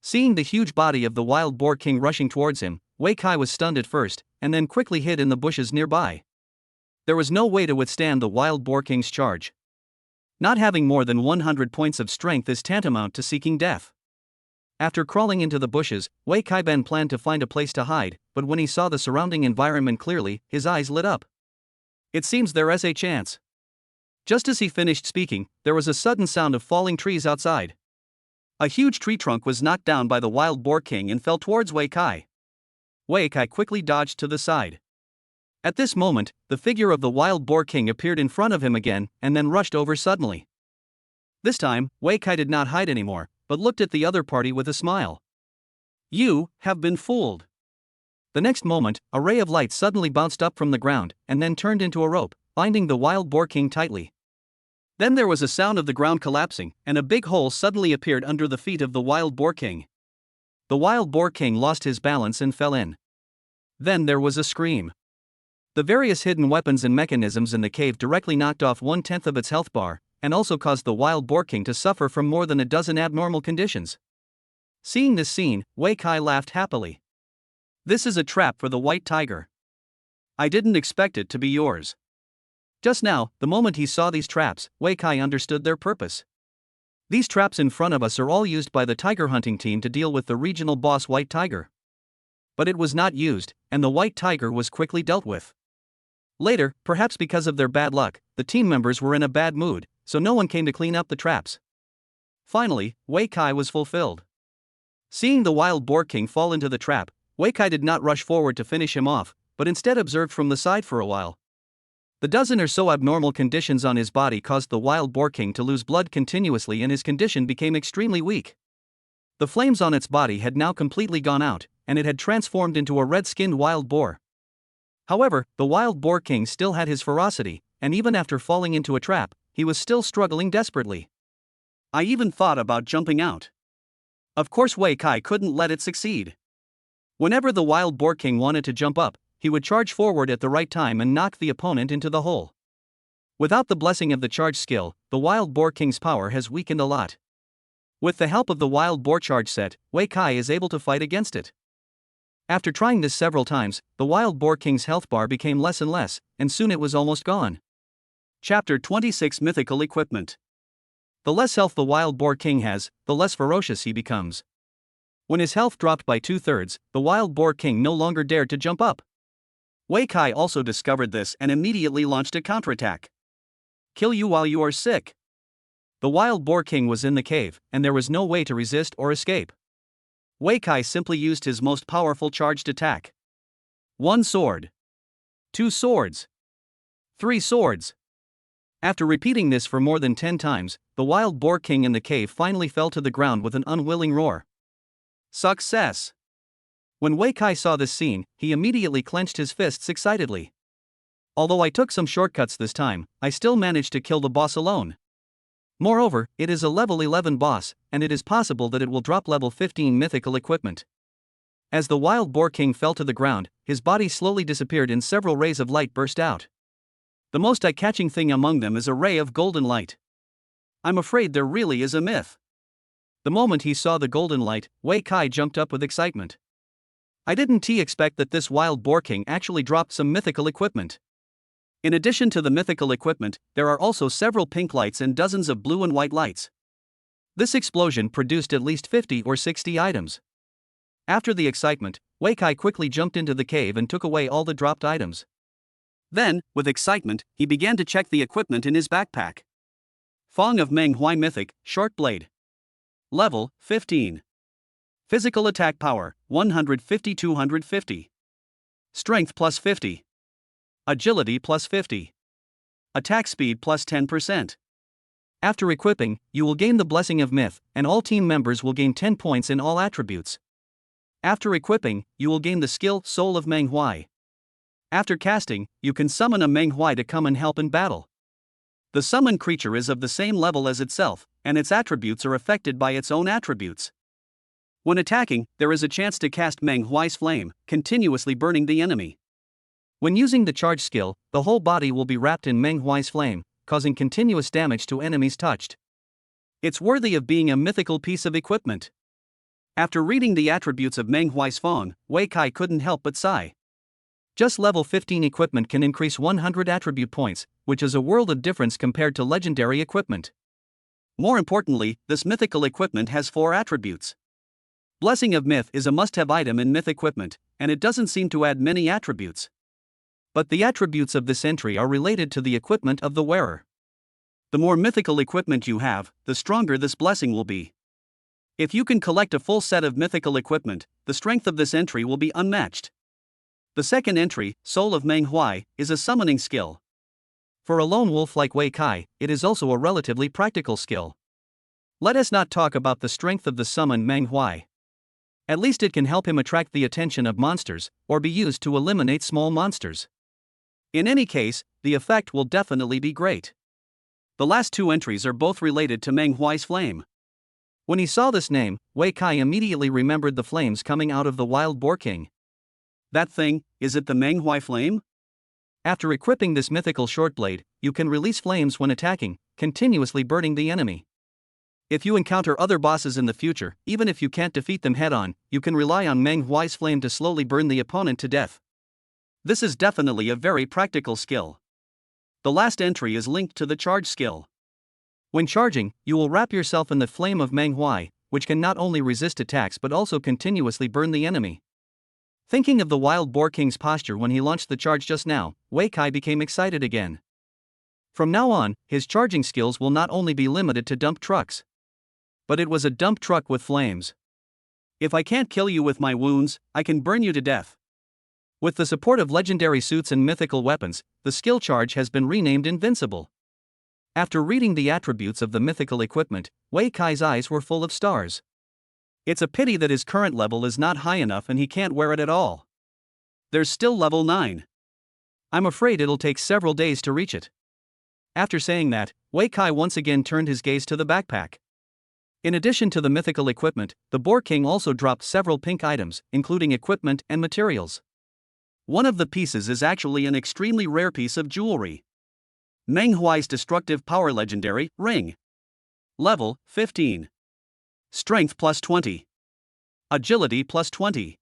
Seeing the huge body of the wild boar king rushing towards him, Wei Kai was stunned at first, and then quickly hid in the bushes nearby. There was no way to withstand the wild boar king's charge. Not having more than 100 points of strength is tantamount to seeking death. After crawling into the bushes, Wei Kai Ben planned to find a place to hide, but when he saw the surrounding environment clearly, his eyes lit up. It seems there is a chance. Just as he finished speaking, there was a sudden sound of falling trees outside. A huge tree trunk was knocked down by the wild boar king and fell towards Wei Kai. Wei Kai quickly dodged to the side. At this moment, the figure of the wild boar king appeared in front of him again and then rushed over suddenly. This time, Wei Kai did not hide anymore, but looked at the other party with a smile. You have been fooled. The next moment, a ray of light suddenly bounced up from the ground and then turned into a rope, binding the wild boar king tightly. Then there was a sound of the ground collapsing, and a big hole suddenly appeared under the feet of the wild boar king. The wild boar king lost his balance and fell in. Then there was a scream. The various hidden weapons and mechanisms in the cave directly knocked off 1/10 of its health bar, and also caused the wild boar king to suffer from more than a dozen abnormal conditions. Seeing this scene, Wei Kai laughed happily. This is a trap for the white tiger. I didn't expect it to be yours. Just now, the moment he saw these traps, Wei Kai understood their purpose. These traps in front of us are all used by the tiger hunting team to deal with the regional boss white tiger. But it was not used, and the white tiger was quickly dealt with. Later, perhaps because of their bad luck, the team members were in a bad mood, so no one came to clean up the traps. Finally, Wei Kai was fulfilled. Seeing the wild boar king fall into the trap, Wei Kai did not rush forward to finish him off, but instead observed from the side for a while. The dozen or so abnormal conditions on his body caused the wild boar king to lose blood continuously and his condition became extremely weak. The flames on its body had now completely gone out, and it had transformed into a red-skinned wild boar. However, the wild boar king still had his ferocity, and even after falling into a trap, he was still struggling desperately. I even thought about jumping out. Of course Wei Kai couldn't let it succeed. Whenever the wild boar king wanted to jump up, he would charge forward at the right time and knock the opponent into the hole. Without the blessing of the charge skill, the wild boar king's power has weakened a lot. With the help of the wild boar charge set, Wei Kai is able to fight against it. After trying this several times, the wild boar king's health bar became less and less, and soon it was almost gone. Chapter 26 Mythical Equipment. The less health the wild boar king has, the less ferocious he becomes. When his health dropped by 2/3, the wild boar king no longer dared to jump up. Wei Kai also discovered this and immediately launched a counterattack. Kill you while you are sick. The wild boar king was in the cave, and there was no way to resist or escape. Wei Kai simply used his most powerful charged attack. 1 sword. 2 swords. 3 swords. After repeating this for more than 10 times, the wild boar king in the cave finally fell to the ground with an unwilling roar. Success! When Wei Kai saw this scene, he immediately clenched his fists excitedly. Although I took some shortcuts this time, I still managed to kill the boss alone. Moreover, it is a level 11 boss, and it is possible that it will drop level 15 mythical equipment. As the wild boar king fell to the ground, his body slowly disappeared and several rays of light burst out. The most eye-catching thing among them is a ray of golden light. I'm afraid there really is a myth. The moment he saw the golden light, Wei Kai jumped up with excitement. I didn't expect that this wild boar king actually dropped some mythical equipment. In addition to the mythical equipment, there are also several pink lights and dozens of blue and white lights. This explosion produced at least 50 or 60 items. After the excitement, Wei Kai quickly jumped into the cave and took away all the dropped items. Then, with excitement, he began to check the equipment in his backpack. Fong of Meng Huai Mythic, Short Blade. Level 15. Physical attack power, 150-250. Strength plus 50. Agility plus 50. Attack speed plus 10%. After equipping, you will gain the Blessing of Myth, and all team members will gain 10 points in all attributes. After equipping, you will gain the skill Soul of Meng Huai. After casting, you can summon a Meng Huai to come and help in battle. The summoned creature is of the same level as itself, and its attributes are affected by its own attributes. When attacking, there is a chance to cast Meng Huai's flame, continuously burning the enemy. When using the charge skill, the whole body will be wrapped in Meng Huai's flame, causing continuous damage to enemies touched. It's worthy of being a mythical piece of equipment. After reading the attributes of Meng Huai's phone, Wei Kai couldn't help but sigh. Just level 15 equipment can increase 100 attribute points, which is a world of difference compared to legendary equipment. More importantly, this mythical equipment has 4 attributes. Blessing of Myth is a must-have item in myth equipment, and it doesn't seem to add many attributes. But the attributes of this entry are related to the equipment of the wearer. The more mythical equipment you have, the stronger this blessing will be. If you can collect a full set of mythical equipment, the strength of this entry will be unmatched. The second entry, Soul of Meng Huai, is a summoning skill. For a lone wolf like Wei Kai, it is also a relatively practical skill. Let us not talk about the strength of the summoned Meng Huai. At least it can help him attract the attention of monsters, or be used to eliminate small monsters. In any case, the effect will definitely be great. The last 2 entries are both related to Meng Huai's flame. When he saw this name, Wei Kai immediately remembered the flames coming out of the wild boar king. That thing, is it the Meng Huai flame? After equipping this mythical short blade, you can release flames when attacking, continuously burning the enemy. If you encounter other bosses in the future, even if you can't defeat them head-on, you can rely on Meng Huai's flame to slowly burn the opponent to death. This is definitely a very practical skill. The last entry is linked to the charge skill. When charging, you will wrap yourself in the flame of Meng Huai, which can not only resist attacks but also continuously burn the enemy. Thinking of the wild boar king's posture when he launched the charge just now, Wei Kai became excited again. From now on, his charging skills will not only be limited to dump trucks. But it was a dump truck with flames. If I can't kill you with my wounds, I can burn you to death. With the support of legendary suits and mythical weapons, the skill charge has been renamed Invincible. After reading the attributes of the mythical equipment, Wei Kai's eyes were full of stars. It's a pity that his current level is not high enough and he can't wear it at all. There's still level 9. I'm afraid it'll take several days to reach it. After saying that, Wei Kai once again turned his gaze to the backpack. In addition to the mythical equipment, the Boar King also dropped several pink items, including equipment and materials. One of the pieces is actually an extremely rare piece of jewelry. Meng Huai's destructive power legendary ring. Level 15. Strength plus 20. Agility plus 20.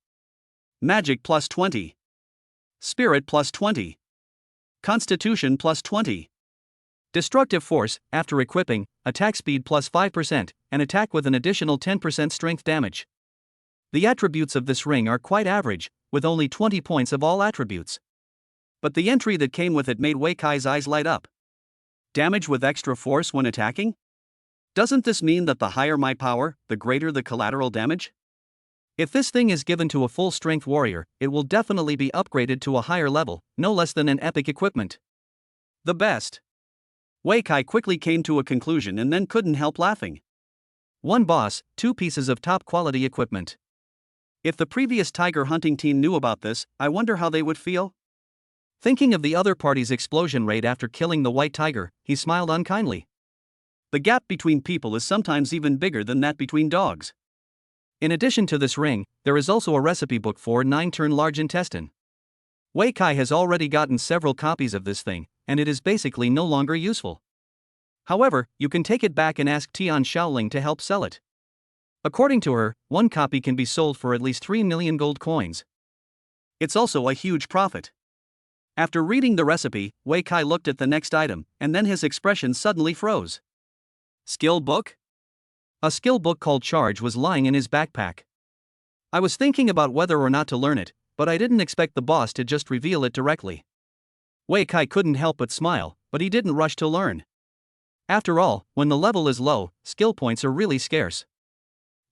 Magic plus 20. Spirit plus 20. Constitution plus 20. Destructive force, after equipping, attack speed plus 5%, and attack with an additional 10% strength damage. The attributes of this ring are quite average, with only 20 points of all attributes. But the entry that came with it made Wei Kai's eyes light up. Damage with extra force when attacking? Doesn't this mean that the higher my power, the greater the collateral damage? If this thing is given to a full strength warrior, it will definitely be upgraded to a higher level, no less than an epic equipment. The best. Wei Kai quickly came to a conclusion and then couldn't help laughing. One boss, 2 pieces of top quality equipment. If the previous tiger hunting team knew about this, I wonder how they would feel? Thinking of the other party's explosion rate after killing the white tiger, he smiled unkindly. The gap between people is sometimes even bigger than that between dogs. In addition to this ring, there is also a recipe book for 9-turn large intestine. Wei Kai has already gotten several copies of this thing, and it is basically no longer useful. However, you can take it back and ask Tian Shaoling to help sell it. According to her, 1 copy can be sold for at least 3 million gold coins. It's also a huge profit. After reading the recipe, Wei Kai looked at the next item, and then his expression suddenly froze. Skill book? A skill book called Charge was lying in his backpack. I was thinking about whether or not to learn it, but I didn't expect the boss to just reveal it directly. Wei Kai couldn't help but smile, but he didn't rush to learn. After all, when the level is low, skill points are really scarce.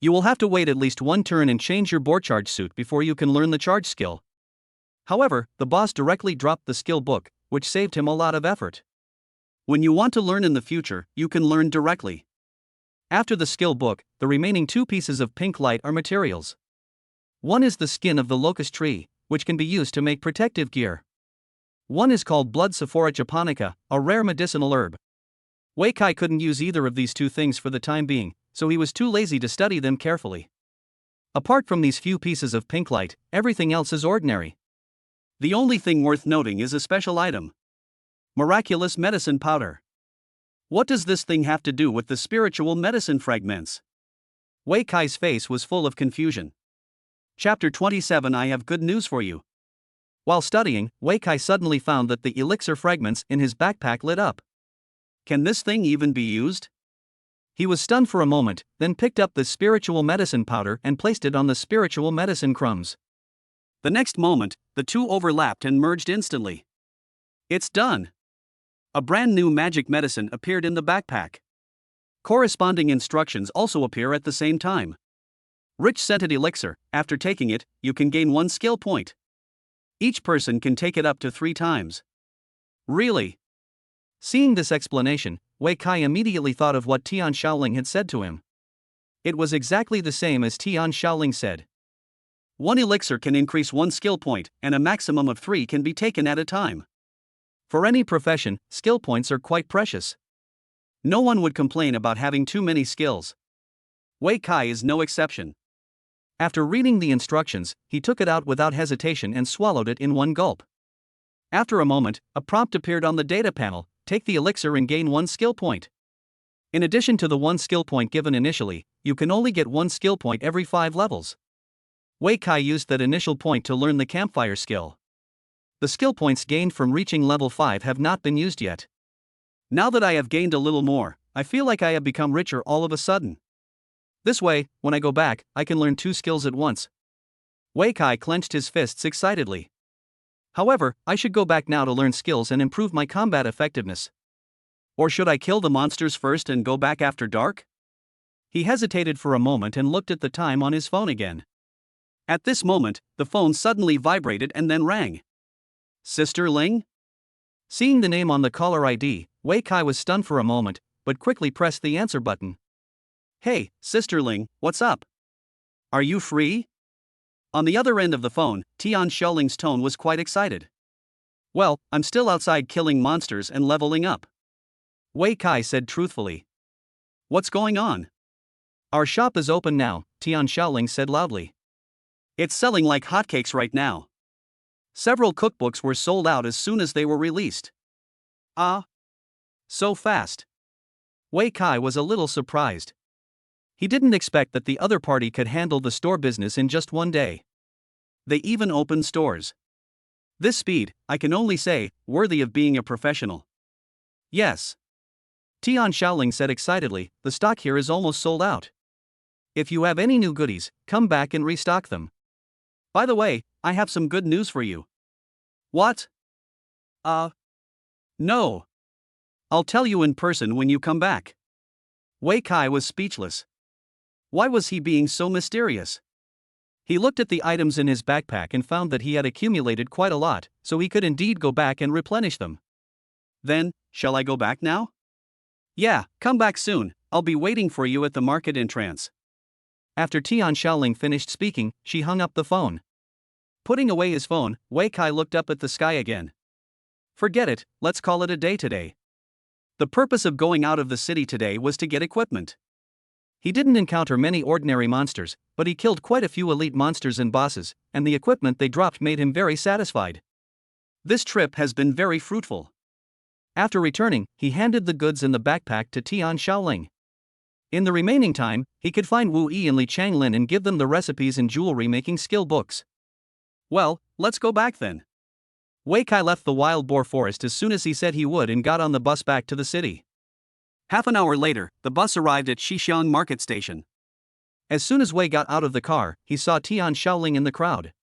You will have to wait at least one turn and change your boar charge suit before you can learn the charge skill. However, the boss directly dropped the skill book, which saved him a lot of effort. When you want to learn in the future, you can learn directly. After the skill book, the remaining two pieces of pink light are materials. One is the skin of the locust tree, which can be used to make protective gear. One is called blood Sephora japonica, a rare medicinal herb. Wei Kai couldn't use either of these two things for the time being, so he was too lazy to study them carefully. Apart from these few pieces of pink light, everything else is ordinary. The only thing worth noting is a special item. Miraculous medicine powder. What does this thing have to do with the spiritual medicine fragments? Wei Kai's face was full of confusion. Chapter 27. I have good news for you. While studying, Wei Kai suddenly found that the elixir fragments in his backpack lit up. Can this thing even be used? He was stunned for a moment, then picked up the spiritual medicine powder and placed it on the spiritual medicine crumbs. The next moment, the two overlapped and merged instantly. It's done! A brand new magic medicine appeared in the backpack. Corresponding instructions also appear at the same time. Rich scented elixir. After taking it, you can gain 1 skill point. Each person can take it up to 3 times. Really? Seeing this explanation, Wei Kai immediately thought of what Tian Shaoling had said to him. It was exactly the same as Tian Shaoling said. 1 elixir can increase 1 skill point, and a maximum of 3 can be taken at a time. For any profession, skill points are quite precious. No one would complain about having too many skills. Wei Kai is no exception. After reading the instructions, he took it out without hesitation and swallowed it in one gulp. After a moment, a prompt appeared on the data panel: take the elixir and gain 1 skill point. In addition to the 1 skill point given initially, you can only get 1 skill point every 5 levels. Wei Kai used that initial point to learn the campfire skill. The skill points gained from reaching level 5 have not been used yet. Now that I have gained a little more, I feel like I have become richer all of a sudden. This way, when I go back, I can learn 2 skills at once. Wei Kai clenched his fists excitedly. However, I should go back now to learn skills and improve my combat effectiveness. Or should I kill the monsters first and go back after dark? He hesitated for a moment and looked at the time on his phone again. At this moment, the phone suddenly vibrated and then rang. Sister Ling? Seeing the name on the caller ID, Wei Kai was stunned for a moment, but quickly pressed the answer button. Hey, Sister Ling, what's up? Are you free? On the other end of the phone, Tian Shaoling's tone was quite excited. Well, I'm still outside killing monsters and leveling up. Wei Kai said truthfully. What's going on? Our shop is open now, Tian Shaoling said loudly. It's selling like hotcakes right now. Several cookbooks were sold out as soon as they were released. Ah? So fast. Wei Kai was a little surprised. He didn't expect that the other party could handle the store business in just one day. They even opened stores. This speed, I can only say, worthy of being a professional. Yes. Tian Shaoling said excitedly, the stock here is almost sold out. If you have any new goodies, come back and restock them. By the way, I have some good news for you. What? No. I'll tell you in person when you come back. Wei Kai was speechless. Why was he being so mysterious? He looked at the items in his backpack and found that he had accumulated quite a lot, so he could indeed go back and replenish them. Then, shall I go back now? Yeah, come back soon, I'll be waiting for you at the market entrance. After Tian Shaoling finished speaking, she hung up the phone. Putting away his phone, Wei Kai looked up at the sky again. Forget it, let's call it a day today. The purpose of going out of the city today was to get equipment. He didn't encounter many ordinary monsters, but he killed quite a few elite monsters and bosses, and the equipment they dropped made him very satisfied. This trip has been very fruitful. After returning, he handed the goods in the backpack to Tian Shaoling. In the remaining time, he could find Wu Yi and Li Changlin and give them the recipes and jewelry making skill books. Well, let's go back then. Wei Kai left the wild boar forest as soon as he said he would and got on the bus back to the city. Half an hour later, the bus arrived at Shixiang Market Station. As soon as Wei got out of the car, he saw Tian Shaoling in the crowd.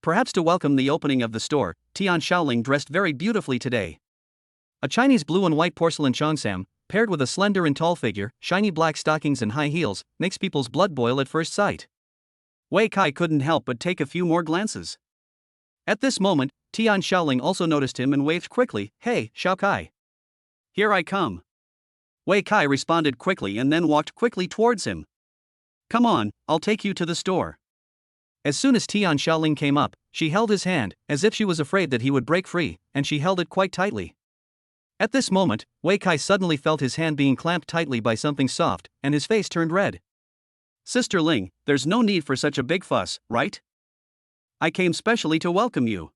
Perhaps to welcome the opening of the store, Tian Shaoling dressed very beautifully today. A Chinese blue and white porcelain cheongsam, paired with a slender and tall figure, shiny black stockings and high heels, makes people's blood boil at first sight. Wei Kai couldn't help but take a few more glances. At this moment, Tian Shaoling also noticed him and waved quickly. "Hey, Shao Kai. Here I come." Wei Kai responded quickly and then walked quickly towards him. "Come on, I'll take you to the store." As soon as Tian Shaoling came up, she held his hand, as if she was afraid that he would break free, and she held it quite tightly. At this moment, Wei Kai suddenly felt his hand being clamped tightly by something soft, and his face turned red. "Sister Ling, there's no need for such a big fuss, right? I came specially to welcome you."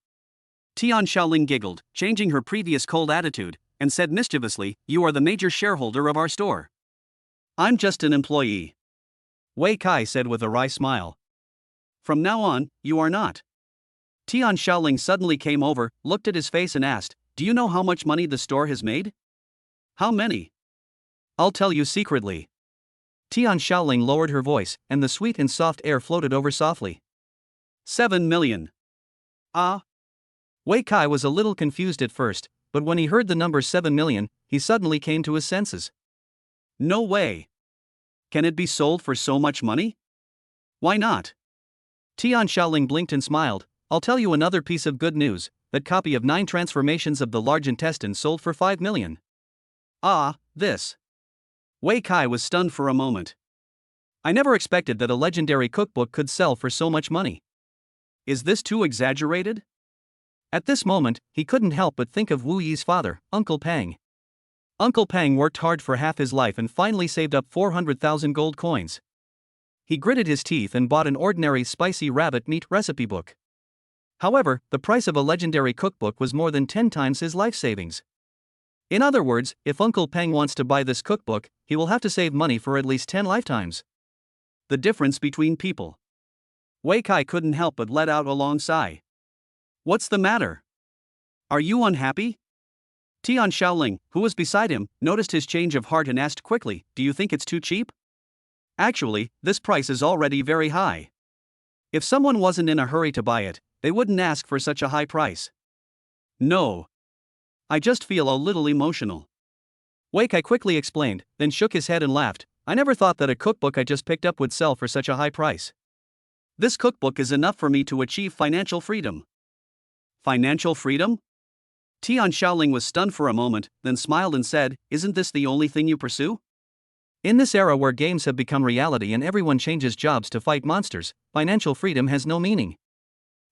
Tian Shaoling giggled, changing her previous cold attitude, and said mischievously, "You are the major shareholder of our store." "I'm just an employee," Wei Kai said with a wry smile. "From now on, you are not." Tian Shaoling suddenly came over, looked at his face and asked, "Do you know how much money the store has made?" "How many?" "I'll tell you secretly." Tian Shaoling lowered her voice, and the sweet and soft air floated over softly. 7 million. Ah? Wei Kai was a little confused at first, but when he heard the number 7 million, he suddenly came to his senses. "No way. Can it be sold for so much money? Why not?" Tian Shaoling blinked and smiled. "I'll tell you another piece of good news. That copy of 9 transformations of the large intestine sold for 5 million. Ah, this. Wei Kai was stunned for a moment. "I never expected that a legendary cookbook could sell for so much money. Is this too exaggerated?" At this moment, he couldn't help but think of Wu Yi's father, Uncle Pang. Uncle Pang worked hard for half his life and finally saved up 400,000 gold coins. He gritted his teeth and bought an ordinary spicy rabbit meat recipe book. However, the price of a legendary cookbook was more than 10 times his life savings. In other words, if Uncle Pang wants to buy this cookbook, he will have to save money for at least 10 lifetimes. The difference between people. Wei Kai couldn't help but let out a long sigh. "What's the matter? Are you unhappy?" Tian Shaoling, who was beside him, noticed his change of heart and asked quickly, "Do you think it's too cheap?" "Actually, this price is already very high. If someone wasn't in a hurry to buy it, they wouldn't ask for such a high price." "No. I just feel a little emotional." Wei Kai quickly explained, then shook his head and laughed. "I never thought that a cookbook I just picked up would sell for such a high price. This cookbook is enough for me to achieve financial freedom." "Financial freedom?" Tian Shaoling was stunned for a moment, then smiled and said, "Isn't this the only thing you pursue?" In this era where games have become reality and everyone changes jobs to fight monsters, financial freedom has no meaning.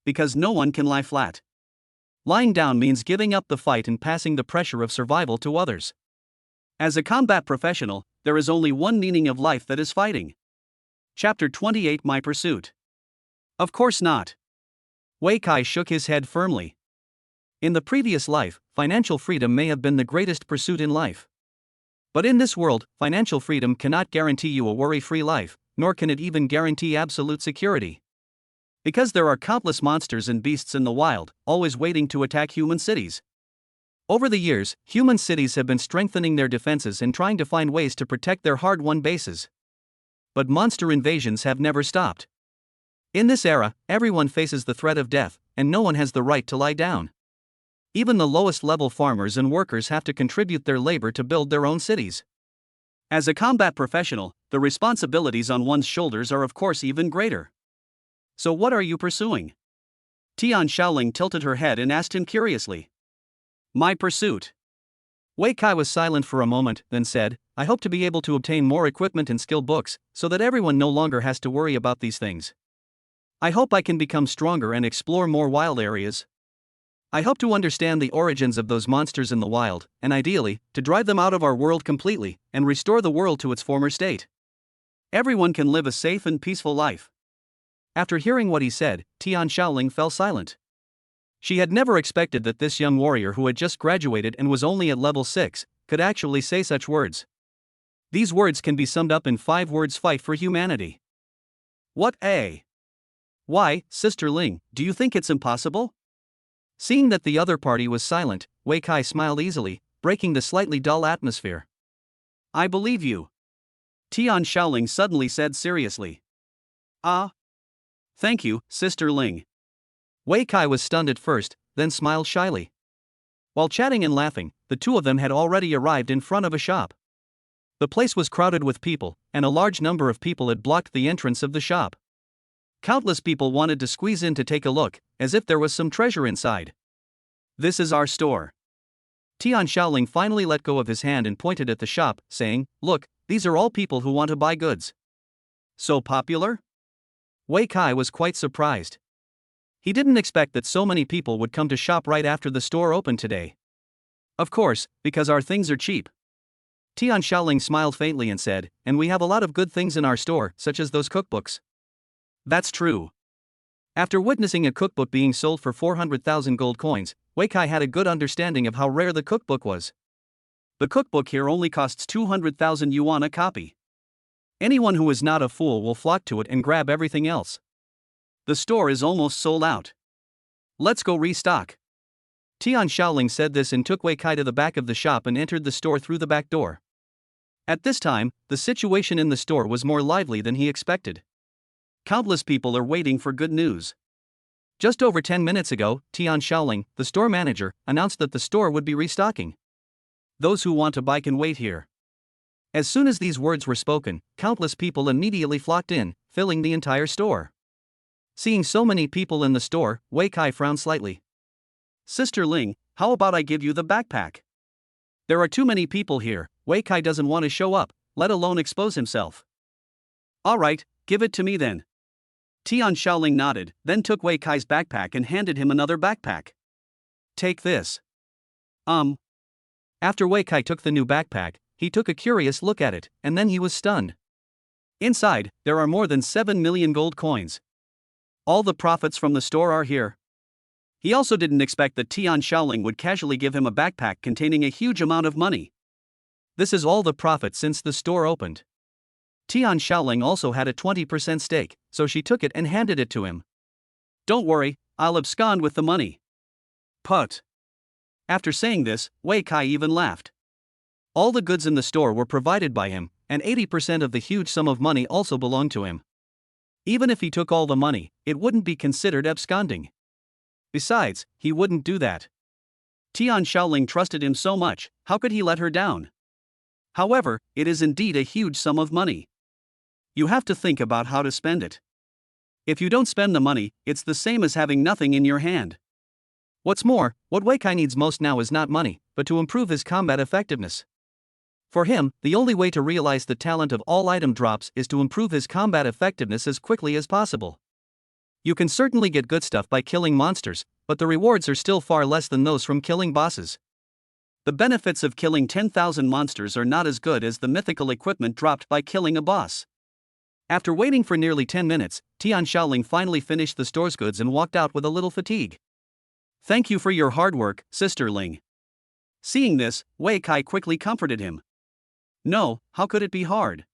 Because no one can lie flat. Lying down means giving up the fight and passing the pressure of survival to others. As a combat professional, there is only one meaning of life, that is fighting. Chapter 28, My Pursuit. Of course not. Wei Kai shook his head firmly. In the previous life, financial freedom may have been the greatest pursuit in life. But in this world, financial freedom cannot guarantee you a worry-free life, nor can it even guarantee absolute security. Because there are countless monsters and beasts in the wild, always waiting to attack human cities. Over the years, human cities have been strengthening their defenses and trying to find ways to protect their hard-won bases. But monster invasions have never stopped. In this era, everyone faces the threat of death, and no one has the right to lie down. Even the lowest-level farmers and workers have to contribute their labor to build their own cities. As a combat professional, the responsibilities on one's shoulders are of course even greater. "So what are you pursuing?" Tian Shaoling tilted her head and asked him curiously. "My pursuit." Wei Kai was silent for a moment, then said, "I hope to be able to obtain more equipment and skill books, so that everyone no longer has to worry about these things. I hope I can become stronger and explore more wild areas. I hope to understand the origins of those monsters in the wild, and ideally, to drive them out of our world completely, and restore the world to its former state. Everyone can live a safe and peaceful life." After hearing what he said, Tian Shaoling fell silent. She had never expected that this young warrior who had just graduated and was only at level 6, could actually say such words. These words can be summed up in 5 words: fight for humanity. What a... Why, Sister Ling, do you think it's impossible? Seeing that the other party was silent, Wei Kai smiled easily, breaking the slightly dull atmosphere. "I believe you," Tian Shaoling suddenly said seriously. "Ah. Thank you, Sister Ling." Wei Kai was stunned at first, then smiled shyly. While chatting and laughing, the two of them had already arrived in front of a shop. The place was crowded with people, and a large number of people had blocked the entrance of the shop. Countless people wanted to squeeze in to take a look, as if there was some treasure inside. "This is our store." Tian Shaoling finally let go of his hand and pointed at the shop, saying, "Look, these are all people who want to buy goods." "So popular?" Wei Kai was quite surprised. He didn't expect that so many people would come to shop right after the store opened today. "Of course, because our things are cheap." Tian Shaoling smiled faintly and said, "And we have a lot of good things in our store, such as those cookbooks." "That's true." After witnessing a cookbook being sold for 400,000 gold coins, Wei Kai had a good understanding of how rare the cookbook was. The cookbook here only costs 200,000 yuan a copy. Anyone who is not a fool will flock to it and grab everything else. The store is almost sold out. Let's go restock. Tian Shaoling said this and took Wei Kai to the back of the shop and entered the store through the back door. At this time, the situation in the store was more lively than he expected. Countless people are waiting for good news. Just over 10 minutes ago, Tian Shaoling, the store manager, announced that the store would be restocking. Those who want to buy can wait here. As soon as these words were spoken, countless people immediately flocked in, filling the entire store. Seeing so many people in the store, Wei Kai frowned slightly. "Sister Ling, how about I give you the backpack?" "There are too many people here. Wei Kai doesn't want to show up, let alone expose himself." "Alright, give it to me then." Tian Shaoling nodded, then took Wei Kai's backpack and handed him another backpack. "Take this." After Wei Kai took the new backpack, he took a curious look at it, and then he was stunned. Inside, there are more than 7 million gold coins. All the profits from the store are here. He also didn't expect that Tian Shaoling would casually give him a backpack containing a huge amount of money. This is all the profit since the store opened. Tian Shaoling also had a 20% stake, so she took it and handed it to him. "Don't worry, I'll abscond with the money." "Put." After saying this, Wei Kai even laughed. All the goods in the store were provided by him, and 80% of the huge sum of money also belonged to him. Even if he took all the money, it wouldn't be considered absconding. Besides, he wouldn't do that. Tian Shaoling trusted him so much, how could he let her down? However, it is indeed a huge sum of money. You have to think about how to spend it. If you don't spend the money, it's the same as having nothing in your hand. What's more, what Wei Kai needs most now is not money, but to improve his combat effectiveness. For him, the only way to realize the talent of all item drops is to improve his combat effectiveness as quickly as possible. You can certainly get good stuff by killing monsters, but the rewards are still far less than those from killing bosses. The benefits of killing 10,000 monsters are not as good as the mythical equipment dropped by killing a boss. After waiting for nearly 10 minutes, Tian Shaoling finally finished the store's goods and walked out with a little fatigue. "Thank you for your hard work, Sister Ling." Seeing this, Wei Kai quickly comforted him. "No, how could it be hard?"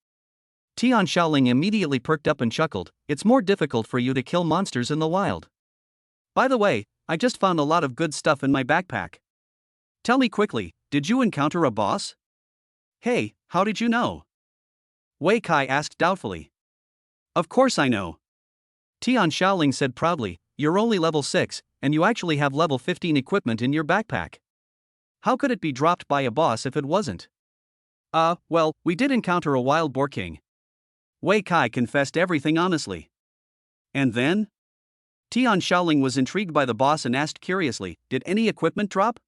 Tian Shaoling immediately perked up and chuckled. "It's more difficult for you to kill monsters in the wild. By the way, I just found a lot of good stuff in my backpack. Tell me quickly, did you encounter a boss?" "Hey, how did you know?" Wei Kai asked doubtfully. "Of course I know." Tian Shaoling said proudly, "You're only level 6, and you actually have level 15 equipment in your backpack. How could it be dropped by a boss if it wasn't?" Well, we did encounter a wild boar king." Wei Kai confessed everything honestly. "And then?" Tian Shaoling was intrigued by the boss and asked curiously, "Did any equipment drop?"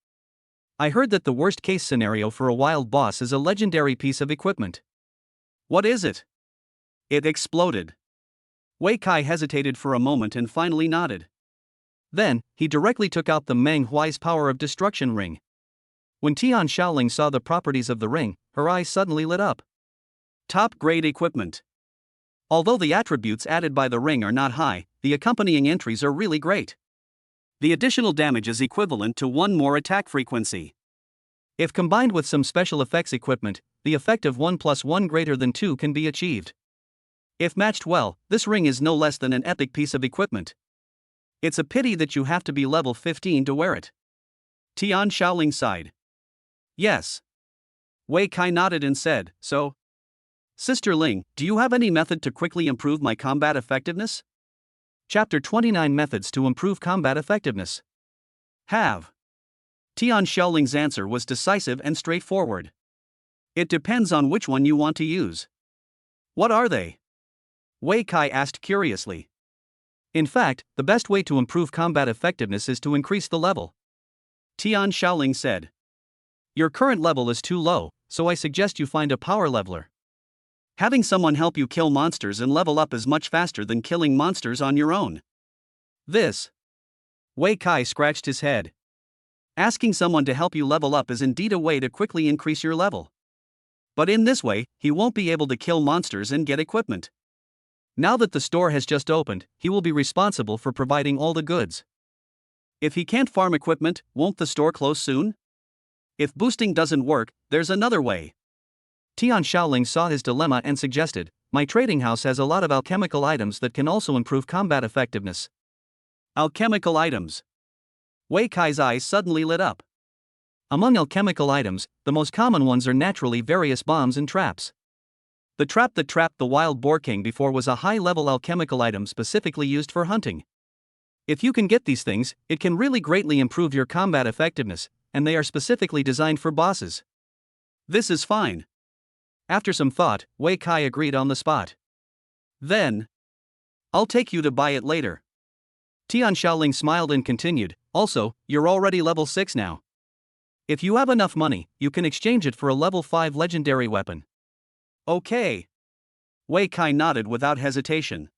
"I heard that the worst case scenario for a wild boss is a legendary piece of equipment." "What is it?" "It exploded." Wei Kai hesitated for a moment and finally nodded. Then, he directly took out the Meng Huai's Power of Destruction ring. When Tian Shaoling saw the properties of the ring, her eyes suddenly lit up. Top-grade equipment. Although the attributes added by the ring are not high, the accompanying entries are really great. The additional damage is equivalent to 1 more attack frequency. If combined with some special effects equipment, the effect of 1 + 1 greater than 2 can be achieved. If matched well, this ring is no less than an epic piece of equipment. It's a pity that you have to be level 15 to wear it. Tian Shaoling sighed. Yes. Wei Kai nodded and said, "So? Sister Ling, do you have any method to quickly improve my combat effectiveness?" Chapter 29 Methods to Improve Combat Effectiveness. Have. Tian Shaoling's answer was decisive and straightforward. It depends on which one you want to use. What are they? Wei Kai asked curiously. In fact, the best way to improve combat effectiveness is to increase the level. Tian Shaoling said. Your current level is too low, so I suggest you find a power leveler. Having someone help you kill monsters and level up is much faster than killing monsters on your own. This. Wei Kai scratched his head. Asking someone to help you level up is indeed a way to quickly increase your level. But in this way, he won't be able to kill monsters and get equipment. Now that the store has just opened, he will be responsible for providing all the goods. If he can't farm equipment, won't the store close soon? If boosting doesn't work, there's another way. Tian Shaoling saw his dilemma and suggested, my trading house has a lot of alchemical items that can also improve combat effectiveness. Alchemical items. Wei Kai's eyes suddenly lit up. Among alchemical items, the most common ones are naturally various bombs and traps. The trap that trapped the wild boar king before was a high-level alchemical item specifically used for hunting. If you can get these things, it can really greatly improve your combat effectiveness, and they are specifically designed for bosses. This is fine. After some thought, Wei Kai agreed on the spot. Then, I'll take you to buy it later. Tian Shaoling smiled and continued, also, you're already level 6 now. If you have enough money, you can exchange it for a level 5 legendary weapon. Okay. Wei Kai nodded without hesitation.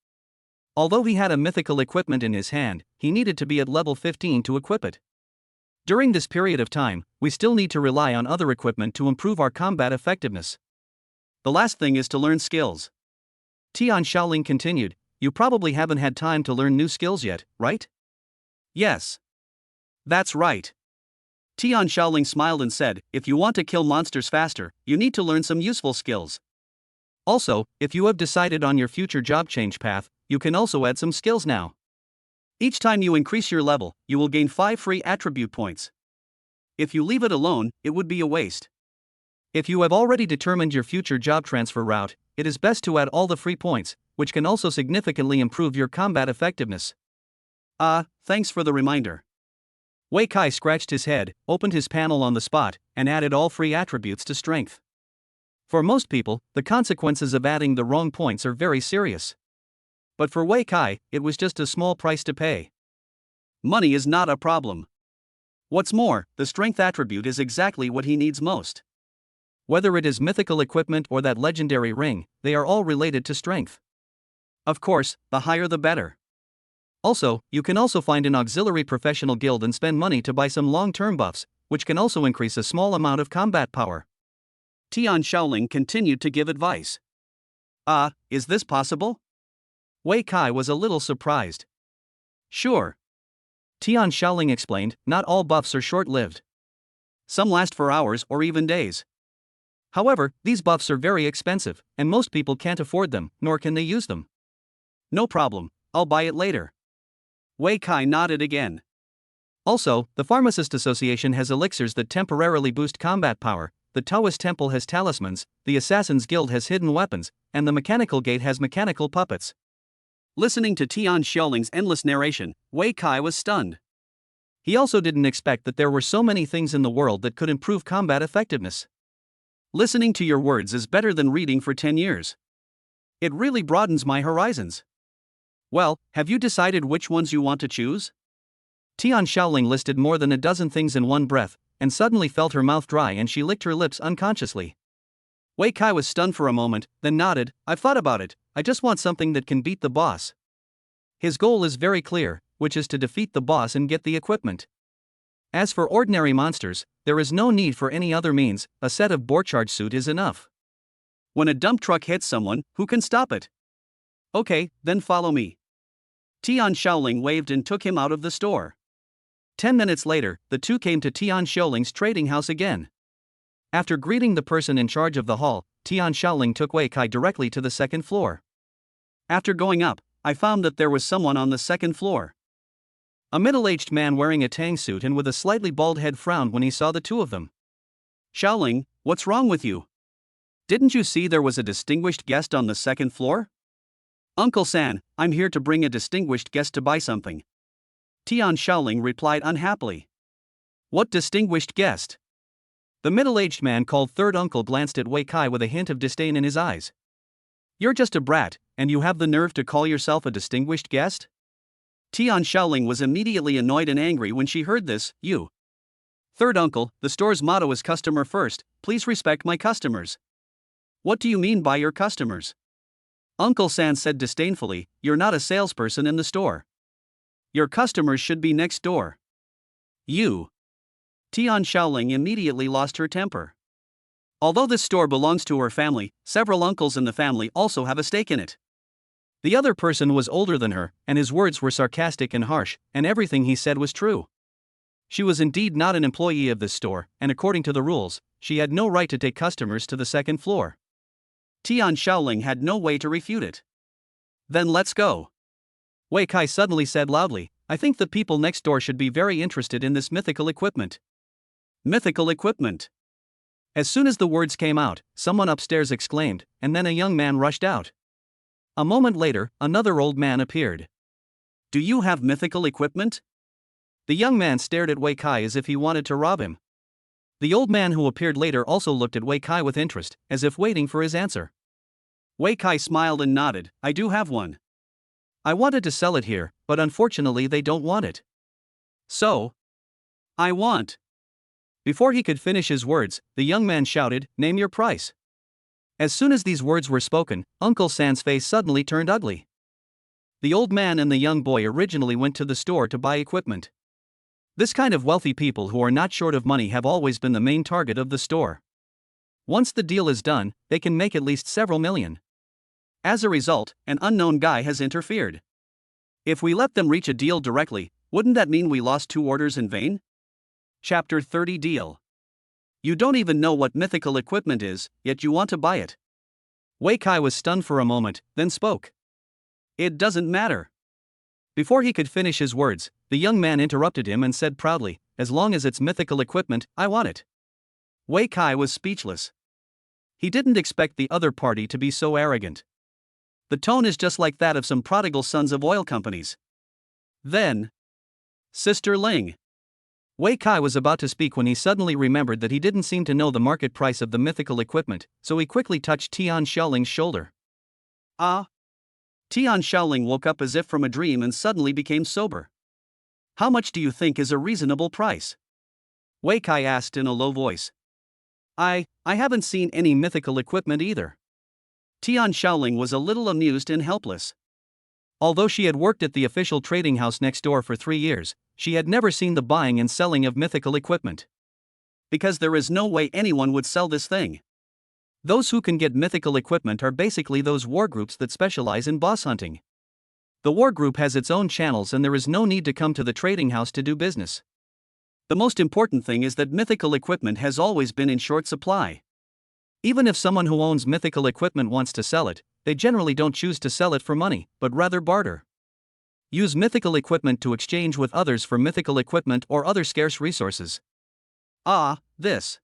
Although he had a mythical equipment in his hand, he needed to be at level 15 to equip it. During this period of time, we still need to rely on other equipment to improve our combat effectiveness. The last thing is to learn skills. Tian Shaoling continued, you probably haven't had time to learn new skills yet, right? Yes. That's right. Tian Shaoling smiled and said, if you want to kill monsters faster, you need to learn some useful skills. Also, if you have decided on your future job change path, you can also add some skills now. Each time you increase your level, you will gain 5 free attribute points. If you leave it alone, it would be a waste. If you have already determined your future job transfer route, it is best to add all the free points, which can also significantly improve your combat effectiveness. Thanks for the reminder. Wei Kai scratched his head, opened his panel on the spot, and added all free attributes to strength. For most people, the consequences of adding the wrong points are very serious. But for Wei Kai, it was just a small price to pay. Money is not a problem. What's more, the strength attribute is exactly what he needs most. Whether it is mythical equipment or that legendary ring, they are all related to strength. Of course, the higher the better. Also, you can also find an auxiliary professional guild and spend money to buy some long-term buffs, which can also increase a small amount of combat power. Tian Shaoling continued to give advice. Is this possible? Wei Kai was a little surprised. Sure. Tian Shaoling explained, not all buffs are short-lived. Some last for hours or even days. However, these buffs are very expensive, and most people can't afford them, nor can they use them. No problem, I'll buy it later. Wei Kai nodded again. Also, the Pharmacist Association has elixirs that temporarily boost combat power, the Taoist Temple has talismans, the Assassin's Guild has hidden weapons, and the Mechanical Gate has mechanical puppets. Listening to Tian Shaoling's endless narration, Wei Kai was stunned. He also didn't expect that there were so many things in the world that could improve combat effectiveness. Listening to your words is better than reading for 10 years. It really broadens my horizons. Well, have you decided which ones you want to choose? Tian Shaoling listed more than a dozen things in one breath, and suddenly felt her mouth dry and she licked her lips unconsciously. Wei Kai was stunned for a moment, then nodded, I've thought about it, I just want something that can beat the boss. His goal is very clear, which is to defeat the boss and get the equipment. As for ordinary monsters, there is no need for any other means, a set of boar charge suit is enough. When a dump truck hits someone, who can stop it? Okay, then follow me. Tian Shaoling waved and took him out of the store. 10 minutes later, the two came to Tian Shaoling's trading house again. After greeting the person in charge of the hall, Tian Shaoling took Wei Kai directly to the second floor. After going up, I found that there was someone on the second floor. A middle-aged man wearing a tang suit and with a slightly bald head frowned when he saw the two of them. Shaoling, what's wrong with you? Didn't you see there was a distinguished guest on the second floor? Uncle San, I'm here to bring a distinguished guest to buy something. Tian Shaoling replied unhappily. What distinguished guest? The middle-aged man called third uncle glanced at Wei Kai with a hint of disdain in his eyes. You're just a brat, and you have the nerve to call yourself a distinguished guest? Tian Shaoling was immediately annoyed and angry when she heard this. You. Third uncle, the store's motto is customer first, please respect my customers. What do you mean by your customers? Uncle San said disdainfully, you're not a salesperson in the store. Your customers should be next door. You. Tian Shaoling immediately lost her temper. Although this store belongs to her family, several uncles in the family also have a stake in it. The other person was older than her, and his words were sarcastic and harsh, and everything he said was true. She was indeed not an employee of this store, and according to the rules, she had no right to take customers to the second floor. Tian Shaoling had no way to refute it. Then let's go. Wei Kai suddenly said loudly, I think the people next door should be very interested in this mythical equipment. Mythical equipment. As soon as the words came out, someone upstairs exclaimed, and then a young man rushed out. A moment later, another old man appeared. Do you have mythical equipment? The young man stared at Wei Kai as if he wanted to rob him. The old man who appeared later also looked at Wei Kai with interest, as if waiting for his answer. Wei Kai smiled and nodded, I do have one. I wanted to sell it here, but unfortunately they don't want it. So? I want. Before he could finish his words, the young man shouted, name your price. As soon as these words were spoken, Uncle San's face suddenly turned ugly. The old man and the young boy originally went to the store to buy equipment. This kind of wealthy people who are not short of money have always been the main target of the store. Once the deal is done, they can make at least several million. As a result, an unknown guy has interfered. If we let them reach a deal directly, wouldn't that mean we lost 2 orders in vain? Chapter 30 Deal. You don't even know what mythical equipment is, yet you want to buy it. Wei Kai was stunned for a moment, then spoke. It doesn't matter. Before he could finish his words, the young man interrupted him and said proudly, as long as it's mythical equipment, I want it. Wei Kai was speechless. He didn't expect the other party to be so arrogant. The tone is just like that of some prodigal sons of oil companies. Then, Sister Ling. Wei Kai was about to speak when he suddenly remembered that he didn't seem to know the market price of the mythical equipment, so he quickly touched Tian Shaoling's shoulder. Ah? Tian Shaoling woke up as if from a dream and suddenly became sober. How much do you think is a reasonable price? Wei Kai asked in a low voice. I haven't seen any mythical equipment either. Tian Shaoling was a little amused and helpless. Although she had worked at the official trading house next door for 3 years, she had never seen the buying and selling of mythical equipment. Because there is no way anyone would sell this thing. Those who can get mythical equipment are basically those war groups that specialize in boss hunting. The war group has its own channels and there is no need to come to the trading house to do business. The most important thing is that mythical equipment has always been in short supply. Even if someone who owns mythical equipment wants to sell it, they generally don't choose to sell it for money, but rather barter. Use mythical equipment to exchange with others for mythical equipment or other scarce resources. Ah, this.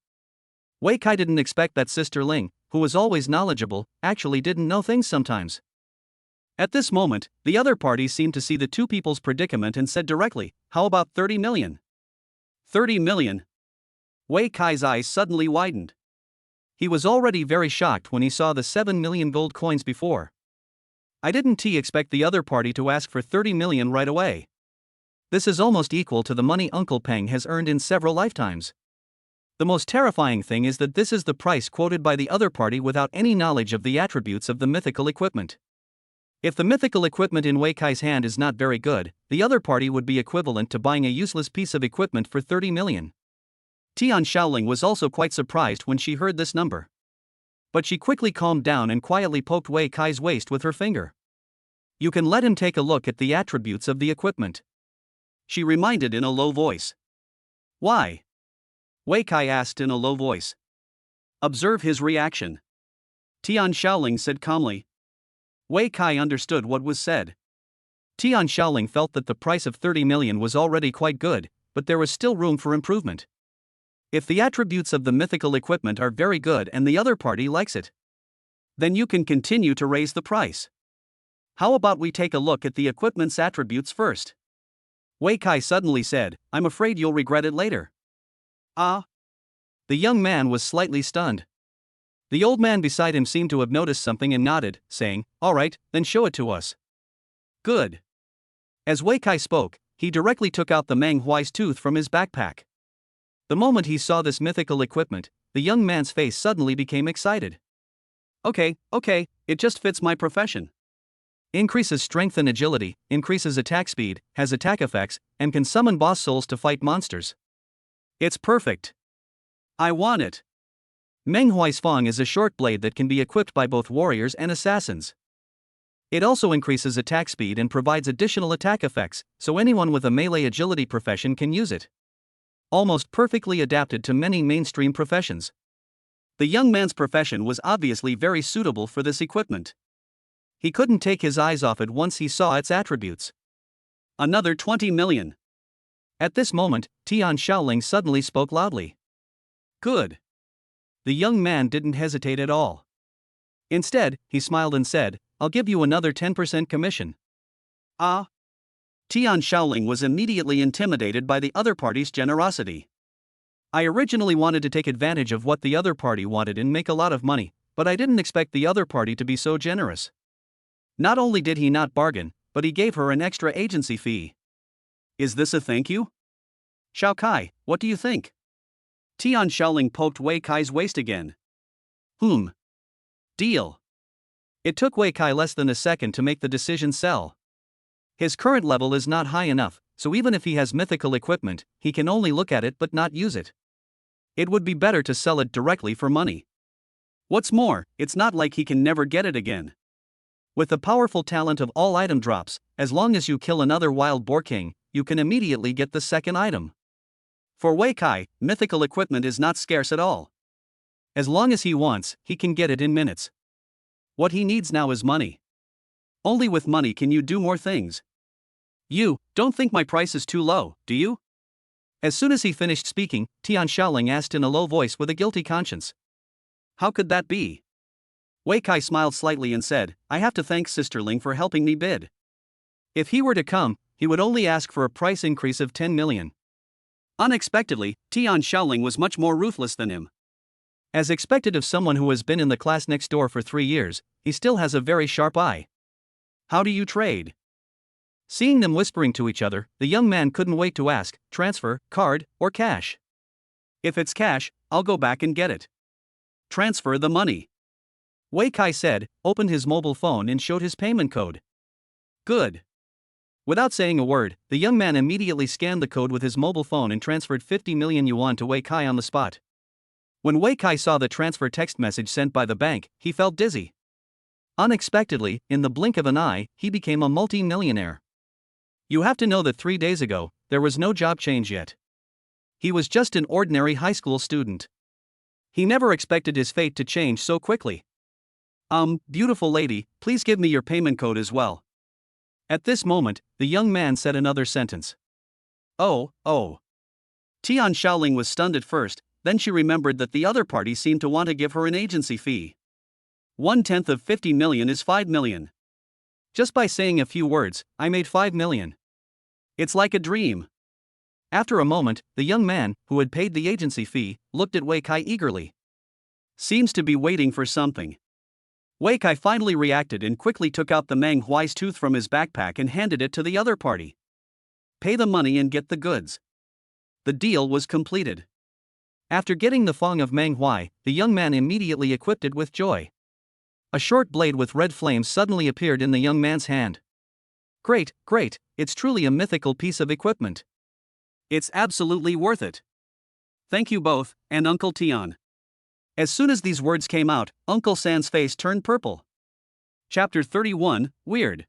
Wei Kai didn't expect that Sister Ling, who was always knowledgeable, actually didn't know things sometimes. At this moment, the other party seemed to see the two people's predicament and said directly, how about 30 million? 30 million? Wei Kai's eyes suddenly widened. He was already very shocked when he saw the 7 million gold coins before. I didn't expect the other party to ask for 30 million right away. This is almost equal to the money Uncle Peng has earned in several lifetimes. The most terrifying thing is that this is the price quoted by the other party without any knowledge of the attributes of the mythical equipment. If the mythical equipment in Wei Kai's hand is not very good, the other party would be equivalent to buying a useless piece of equipment for 30 million. Tian Shaoling was also quite surprised when she heard this number. But she quickly calmed down and quietly poked Wei Kai's waist with her finger. You can let him take a look at the attributes of the equipment. She reminded in a low voice. Why? Wei Kai asked in a low voice. Observe his reaction. Tian Shaoling said calmly. Wei Kai understood what was said. Tian Shaoling felt that the price of 30 million was already quite good, but there was still room for improvement. If the attributes of the mythical equipment are very good and the other party likes it, then you can continue to raise the price. How about we take a look at the equipment's attributes first? Wei Kai suddenly said, I'm afraid you'll regret it later. Ah? The young man was slightly stunned. The old man beside him seemed to have noticed something and nodded, saying, "All right, then show it to us." Good. As Wei Kai spoke, he directly took out the Meng Huai's tooth from his backpack. The moment he saw this mythical equipment, the young man's face suddenly became excited. Okay, it just fits my profession. Increases strength and agility, increases attack speed, has attack effects, and can summon boss souls to fight monsters. It's perfect. I want it. Meng Huai's Fang is a short blade that can be equipped by both warriors and assassins. It also increases attack speed and provides additional attack effects, so anyone with a melee agility profession can use it. Almost perfectly adapted to many mainstream professions. The young man's profession was obviously very suitable for this equipment. He couldn't take his eyes off it once he saw its attributes. Another 20 million. At this moment, Tian Shaoling suddenly spoke loudly. Good. The young man didn't hesitate at all. Instead, he smiled and said, "I'll give you another 10% commission." Ah? Tian Shaoling was immediately intimidated by the other party's generosity. I originally wanted to take advantage of what the other party wanted and make a lot of money, but I didn't expect the other party to be so generous. Not only did he not bargain, but he gave her an extra agency fee. Is this a thank you? Xiao Kai, what do you think? Tian Shaoling poked Wei Kai's waist again. Deal. It took Wei Kai less than a second to make the decision sell. His current level is not high enough, so even if he has mythical equipment, he can only look at it but not use it. It would be better to sell it directly for money. What's more, it's not like he can never get it again. With the powerful talent of all item drops, as long as you kill another wild boar king, you can immediately get the second item. For Wei Kai, mythical equipment is not scarce at all. As long as he wants, he can get it in minutes. What he needs now is money. Only with money can you do more things. You don't think my price is too low, do you? As soon as he finished speaking, Tian Shaoling asked in a low voice with a guilty conscience. How could that be? Wei Kai smiled slightly and said, "I have to thank Sisterling for helping me bid." If he were to come, he would only ask for a price increase of 10 million. Unexpectedly, Tian Shaoling was much more ruthless than him. As expected of someone who has been in the class next door for 3 years, he still has a very sharp eye. How do you trade? Seeing them whispering to each other, the young man couldn't wait to ask, transfer, card, or cash? If it's cash, I'll go back and get it. Transfer the money. Wei Kai said, opened his mobile phone and showed his payment code. Good. Without saying a word, the young man immediately scanned the code with his mobile phone and transferred 50 million yuan to Wei Kai on the spot. When Wei Kai saw the transfer text message sent by the bank, he felt dizzy. Unexpectedly, in the blink of an eye, he became a multi-millionaire. You have to know that 3 days ago, there was no job change yet. He was just an ordinary high school student. He never expected his fate to change so quickly. Beautiful lady, please give me your payment code as well. At this moment, the young man said another sentence. Oh. Tian Shaoling was stunned at first, then she remembered that the other party seemed to want to give her an agency fee. 1/10 of 50 million is 5 million. Just by saying a few words, I made 5 million. It's like a dream. After a moment, the young man, who had paid the agency fee, looked at Wei Kai eagerly. Seems to be waiting for something. Wei Kai finally reacted and quickly took out the Meng Huai's tooth from his backpack and handed it to the other party. Pay the money and get the goods. The deal was completed. After getting the Fang of Meng Huai, the young man immediately equipped it with joy. A short blade with red flames suddenly appeared in the young man's hand. Great, it's truly a mythical piece of equipment. It's absolutely worth it. Thank you both, and Uncle Tian. As soon as these words came out, Uncle San's face turned purple. Chapter 31, Weird.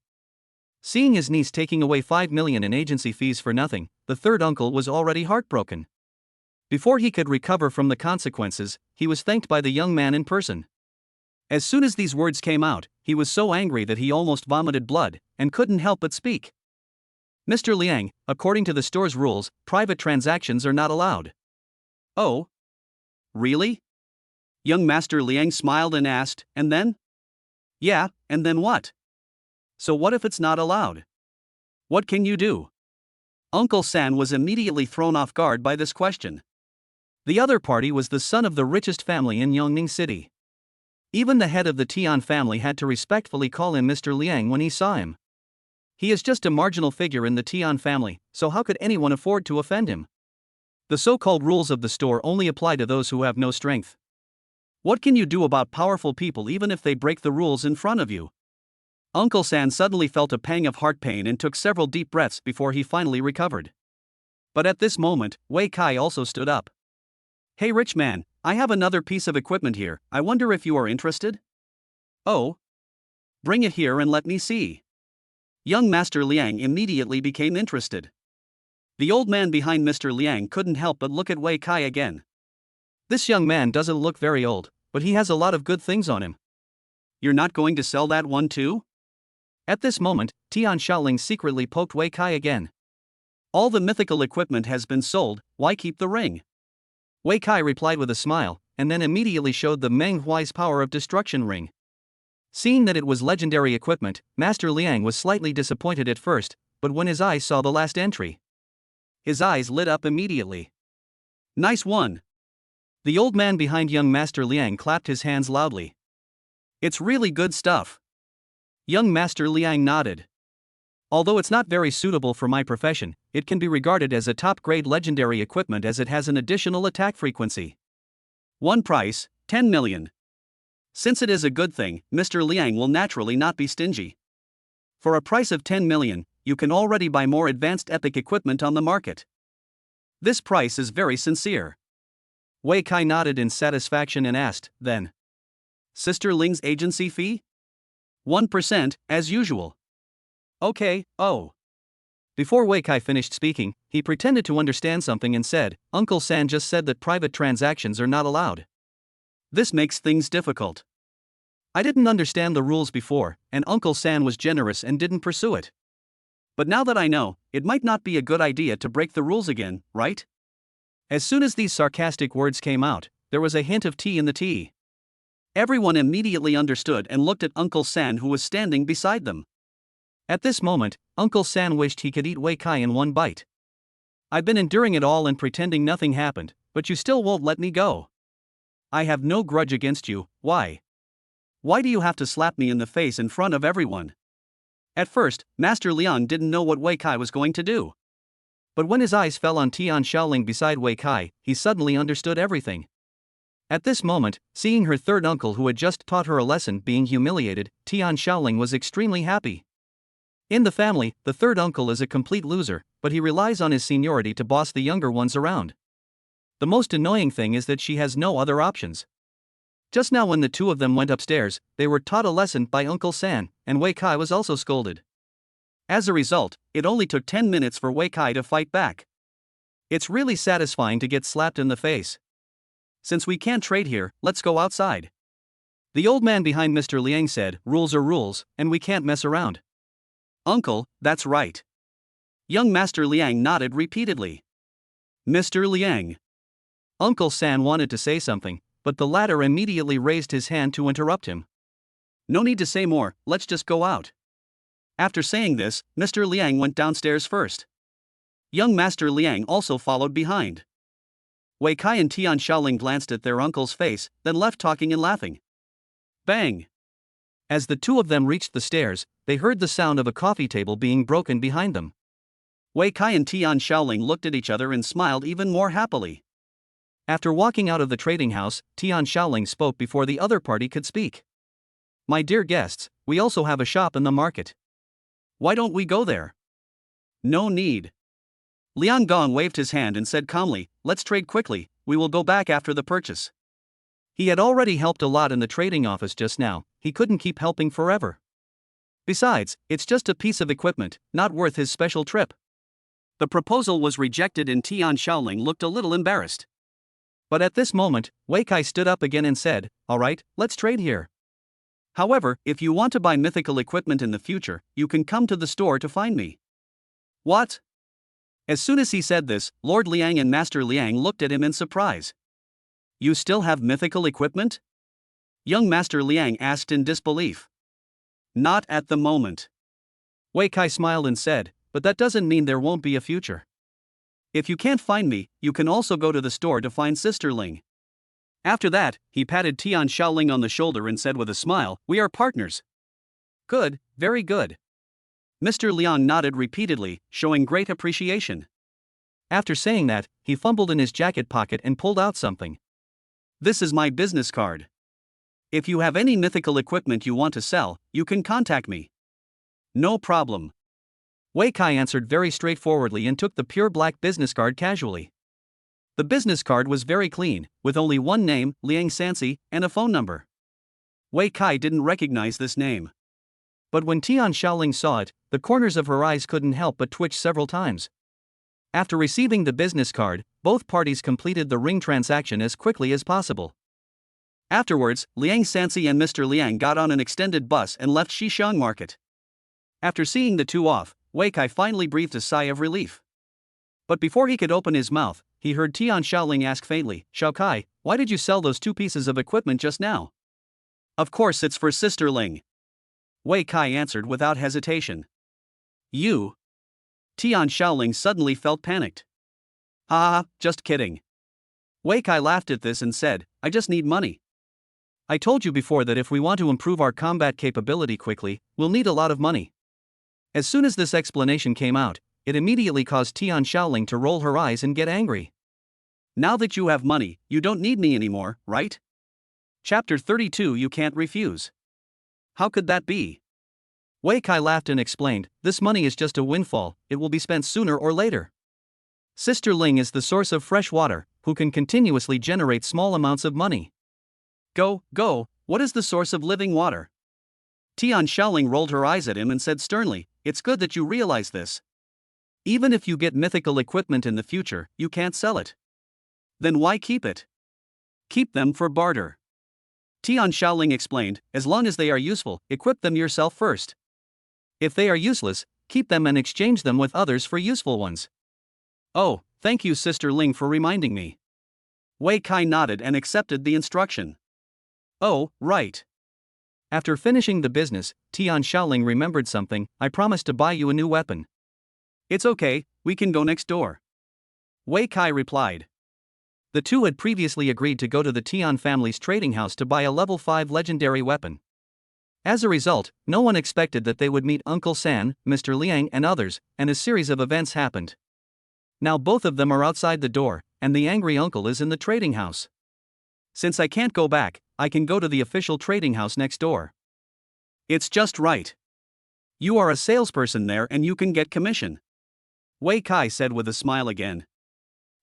Seeing his niece taking away 5 million in agency fees for nothing, the third uncle was already heartbroken. Before he could recover from the consequences, he was thanked by the young man in person. As soon as these words came out, he was so angry that he almost vomited blood, and couldn't help but speak. Mr. Liang, according to the store's rules, private transactions are not allowed. Oh? Really? Young Master Liang smiled and asked, and then? Yeah, and then what? So what if it's not allowed? What can you do? Uncle San was immediately thrown off guard by this question. The other party was the son of the richest family in Yongning City. Even the head of the Tian family had to respectfully call him Mr. Liang when he saw him. He is just a marginal figure in the Tian family, so how could anyone afford to offend him? The so-called rules of the store only apply to those who have no strength. What can you do about powerful people even if they break the rules in front of you? Uncle San suddenly felt a pang of heart pain and took several deep breaths before he finally recovered. But at this moment, Wei Kai also stood up. Hey rich man, I have another piece of equipment here, I wonder if you are interested? Oh? Bring it here and let me see. Young Master Liang immediately became interested. The old man behind Mr. Liang couldn't help but look at Wei Kai again. This young man doesn't look very old, but he has a lot of good things on him. You're not going to sell that one too? At this moment, Tian Shaoling secretly poked Wei Kai again. All the mythical equipment has been sold, why keep the ring? Wei Kai replied with a smile, and then immediately showed the Meng Huai's power of destruction ring. Seeing that it was legendary equipment, Master Liang was slightly disappointed at first, but when his eyes saw the last entry, his eyes lit up immediately. Nice one! The old man behind young Master Liang clapped his hands loudly. It's really good stuff. Young Master Liang nodded. Although it's not very suitable for my profession, it can be regarded as a top-grade legendary equipment as it has an additional attack frequency. One price, 10 million. Since it is a good thing, Mr. Liang will naturally not be stingy. For a price of 10 million, you can already buy more advanced epic equipment on the market. This price is very sincere. Wei Kai nodded in satisfaction and asked, then, Sister Ling's agency fee? 1%, as usual. Okay, oh. Before Wei Kai finished speaking, he pretended to understand something and said, Uncle San just said that private transactions are not allowed. This makes things difficult. I didn't understand the rules before, and Uncle San was generous and didn't pursue it. But now that I know, it might not be a good idea to break the rules again, right? As soon as these sarcastic words came out, there was a hint of tea in the tea. Everyone immediately understood and looked at Uncle San who was standing beside them. At this moment, Uncle San wished he could eat Wei Kai in one bite. I've been enduring it all and pretending nothing happened, but you still won't let me go. I have no grudge against you, why? Why do you have to slap me in the face in front of everyone? At first, Master Liang didn't know what Wei Kai was going to do. But when his eyes fell on Tian Shaoling beside Wei Kai, he suddenly understood everything. At this moment, seeing her third uncle who had just taught her a lesson being humiliated, Tian Shaoling was extremely happy. In the family, the third uncle is a complete loser, but he relies on his seniority to boss the younger ones around. The most annoying thing is that she has no other options. Just now when the two of them went upstairs, they were taught a lesson by Uncle San, and Wei Kai was also scolded. As a result, it only took 10 minutes for Wei Kai to fight back. It's really satisfying to get slapped in the face. Since we can't trade here, let's go outside. The old man behind Mr. Liang said, rules are rules, and we can't mess around. Uncle, that's right. Young Master Liang nodded repeatedly. Mr. Liang. Uncle San wanted to say something, but the latter immediately raised his hand to interrupt him. No need to say more, let's just go out. After saying this, Mr. Liang went downstairs first. Young Master Liang also followed behind. Wei Kai and Tian Shaoling glanced at their uncle's face, then left talking and laughing. Bang! As the two of them reached the stairs, they heard the sound of a coffee table being broken behind them. Wei Kai and Tian Shaoling looked at each other and smiled even more happily. After walking out of the trading house, Tian Shaoling spoke before the other party could speak. My dear guests, we also have a shop in the market. Why don't we go there? No need. Liang Gong waved his hand and said calmly, let's trade quickly, we will go back after the purchase. He had already helped a lot in the trading office just now, he couldn't keep helping forever. Besides, it's just a piece of equipment, not worth his special trip. The proposal was rejected and Tian Shaoling looked a little embarrassed. But at this moment, Wei Kai stood up again and said, alright, let's trade here. However, if you want to buy mythical equipment in the future, you can come to the store to find me. What? As soon as he said this, Lord Liang and Master Liang looked at him in surprise. You still have mythical equipment? Young Master Liang asked in disbelief. Not at the moment. Wei Kai smiled and said, but that doesn't mean there won't be a future. If you can't find me, you can also go to the store to find Sister Ling. After that, he patted Tian Shaoling on the shoulder and said with a smile, "We are partners." "Good, very good." Mr. Liang nodded repeatedly, showing great appreciation. After saying that, he fumbled in his jacket pocket and pulled out something. "This is my business card. If you have any mythical equipment you want to sell, you can contact me." "No problem." Wei Kai answered very straightforwardly and took the pure black business card casually. The business card was very clean, with only one name, Liang Sansi, and a phone number. Wei Kai didn't recognize this name. But when Tian Shaoling saw it, the corners of her eyes couldn't help but twitch several times. After receiving the business card, both parties completed the ring transaction as quickly as possible. Afterwards, Liang Sansi and Mr. Liang got on an extended bus and left Shixiang Market. After seeing the two off, Wei Kai finally breathed a sigh of relief. But before he could open his mouth, he heard Tian Shaoling ask faintly, "Shao Kai, why did you sell those two pieces of equipment just now?" "Of course it's for Sister Ling," Wei Kai answered without hesitation. "You?" Tian Shaoling suddenly felt panicked. "Ha, just kidding." Wei Kai laughed at this and said, "I just need money. I told you before that if we want to improve our combat capability quickly, we'll need a lot of money." As soon as this explanation came out, it immediately caused Tian Shaoling to roll her eyes and get angry. "Now that you have money, you don't need me anymore, right?" Chapter 32. You can't refuse. How could that be? Wei Kai laughed and explained, "This money is just a windfall, it will be spent sooner or later. Sister Ling is the source of fresh water, who can continuously generate small amounts of money." Go, what is the source of living water?" Tian Shaoling rolled her eyes at him and said sternly, "It's good that you realize this. Even if you get mythical equipment in the future, you can't sell it. Then why keep it? Keep them for barter." Tian Shaoling explained, "As long as they are useful, equip them yourself first. If they are useless, keep them and exchange them with others for useful ones." "Oh, thank you Sister Ling for reminding me." Wei Kai nodded and accepted the instruction. "Oh, right." After finishing the business, Tian Shaoling remembered something, "I promised to buy you a new weapon." "It's okay, we can go next door," Wei Kai replied. The two had previously agreed to go to the Tian family's trading house to buy a level 5 legendary weapon. As a result, no one expected that they would meet Uncle San, Mr. Liang and others, and a series of events happened. Now both of them are outside the door, and the angry uncle is in the trading house. "Since I can't go back, I can go to the official trading house next door. It's just right. You are a salesperson there and you can get commission," Wei Kai said with a smile again.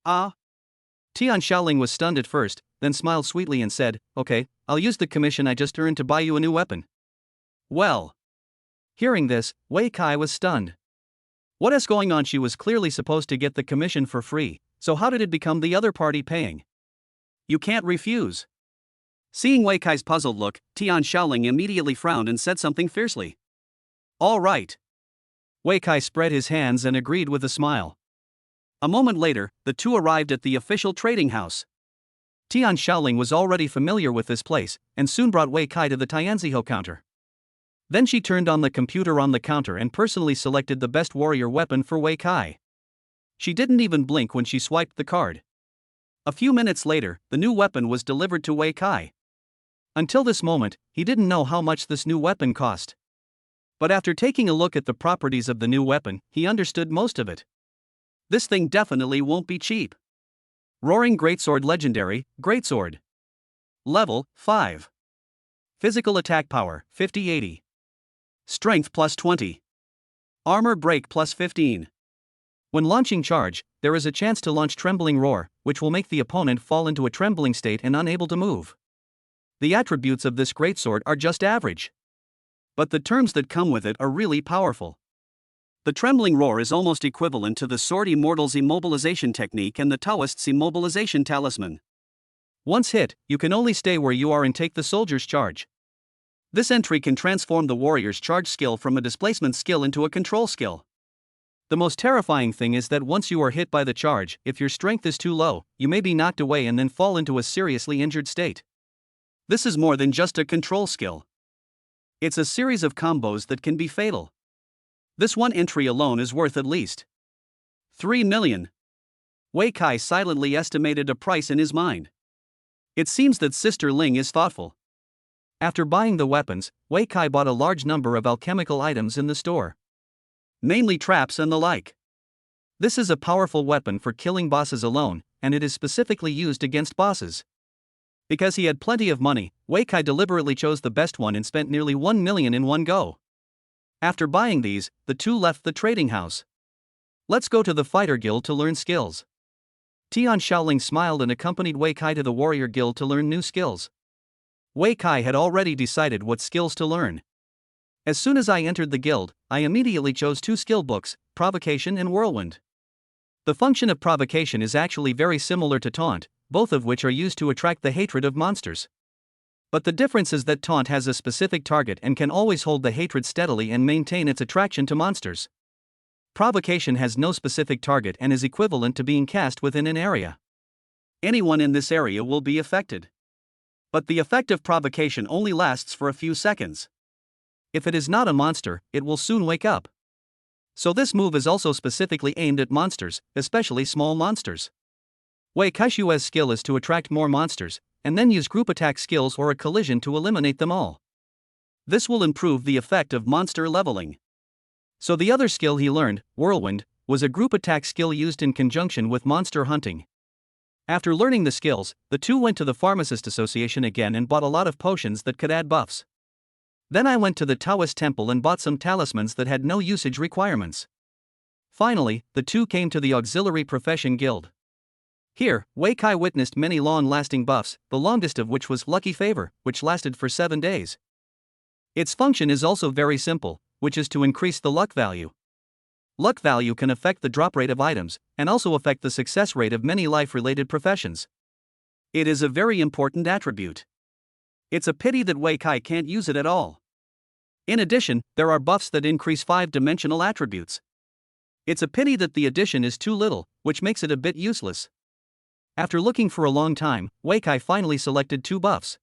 "Ah." Tian Shaoling was stunned at first, then smiled sweetly and said, "Okay, I'll use the commission I just earned to buy you a new weapon." Well. Hearing this, Wei Kai was stunned. What is going on? She was clearly supposed to get the commission for free, so how did it become the other party paying? "You can't refuse." Seeing Wei Kai's puzzled look, Tian Shaoling immediately frowned and said something fiercely. "All right." Wei Kai spread his hands and agreed with a smile. A moment later, the two arrived at the official trading house. Tian Shaoling was already familiar with this place, and soon brought Wei Kai to the Tianziho counter. Then she turned on the computer on the counter and personally selected the best warrior weapon for Wei Kai. She didn't even blink when she swiped the card. A few minutes later, the new weapon was delivered to Wei Kai. Until this moment, he didn't know how much this new weapon cost. But after taking a look at the properties of the new weapon, he understood most of it. This thing definitely won't be cheap. Roaring Greatsword Legendary, Greatsword. Level 5. Physical attack power, 50-80. Strength plus 20. Armor break plus 15. When launching charge, there is a chance to launch Trembling Roar, which will make the opponent fall into a trembling state and unable to move. The attributes of this greatsword are just average. But the terms that come with it are really powerful. The Trembling Roar is almost equivalent to the Sword Immortal's immobilization technique and the Taoist's immobilization talisman. Once hit, you can only stay where you are and take the soldier's charge. This entry can transform the warrior's charge skill from a displacement skill into a control skill. The most terrifying thing is that once you are hit by the charge, if your strength is too low, you may be knocked away and then fall into a seriously injured state. This is more than just a control skill. It's a series of combos that can be fatal. This one entry alone is worth at least 3 million. Wei Kai silently estimated a price in his mind. It seems that Sister Ling is thoughtful. After buying the weapons, Wei Kai bought a large number of alchemical items in the store. Mainly traps and the like. This is a powerful weapon for killing bosses alone, and it is specifically used against bosses. Because he had plenty of money, Wei Kai deliberately chose the best one and spent nearly 1 million in one go. After buying these, the two left the trading house. Let's go to the fighter guild to learn skills. Tian Shaoling smiled and accompanied Wei Kai to the warrior guild to learn new skills. Wei Kai had already decided what skills to learn. As soon as I entered the guild, I immediately chose 2 skill books, Provocation and Whirlwind. The function of provocation is actually very similar to taunt, both of which are used to attract the hatred of monsters. But the difference is that taunt has a specific target and can always hold the hatred steadily and maintain its attraction to monsters. Provocation has no specific target and is equivalent to being cast within an area. Anyone in this area will be affected. But the effect of provocation only lasts for a few seconds. If it is not a monster, it will soon wake up. So this move is also specifically aimed at monsters, especially small monsters. Wei Kaishue's skill is to attract more monsters, and then use group attack skills or a collision to eliminate them all. This will improve the effect of monster leveling. So the other skill he learned, Whirlwind, was a group attack skill used in conjunction with monster hunting. After learning the skills, the two went to the Pharmacist Association again and bought a lot of potions that could add buffs. Then I went to the Taoist temple and bought some talismans that had no usage requirements. Finally, the two came to the Auxiliary Profession Guild. Here, Wei Kai witnessed many long-lasting buffs, the longest of which was Lucky Favor, which lasted for 7 days. Its function is also very simple, which is to increase the luck value. Luck value can affect the drop rate of items, and also affect the success rate of many life-related professions. It is a very important attribute. It's a pity that Wei Kai can't use it at all. In addition, there are buffs that increase 5-dimensional attributes. It's a pity that the addition is too little, which makes it a bit useless. After looking for a long time, Wei Kai finally selected 2 buffs.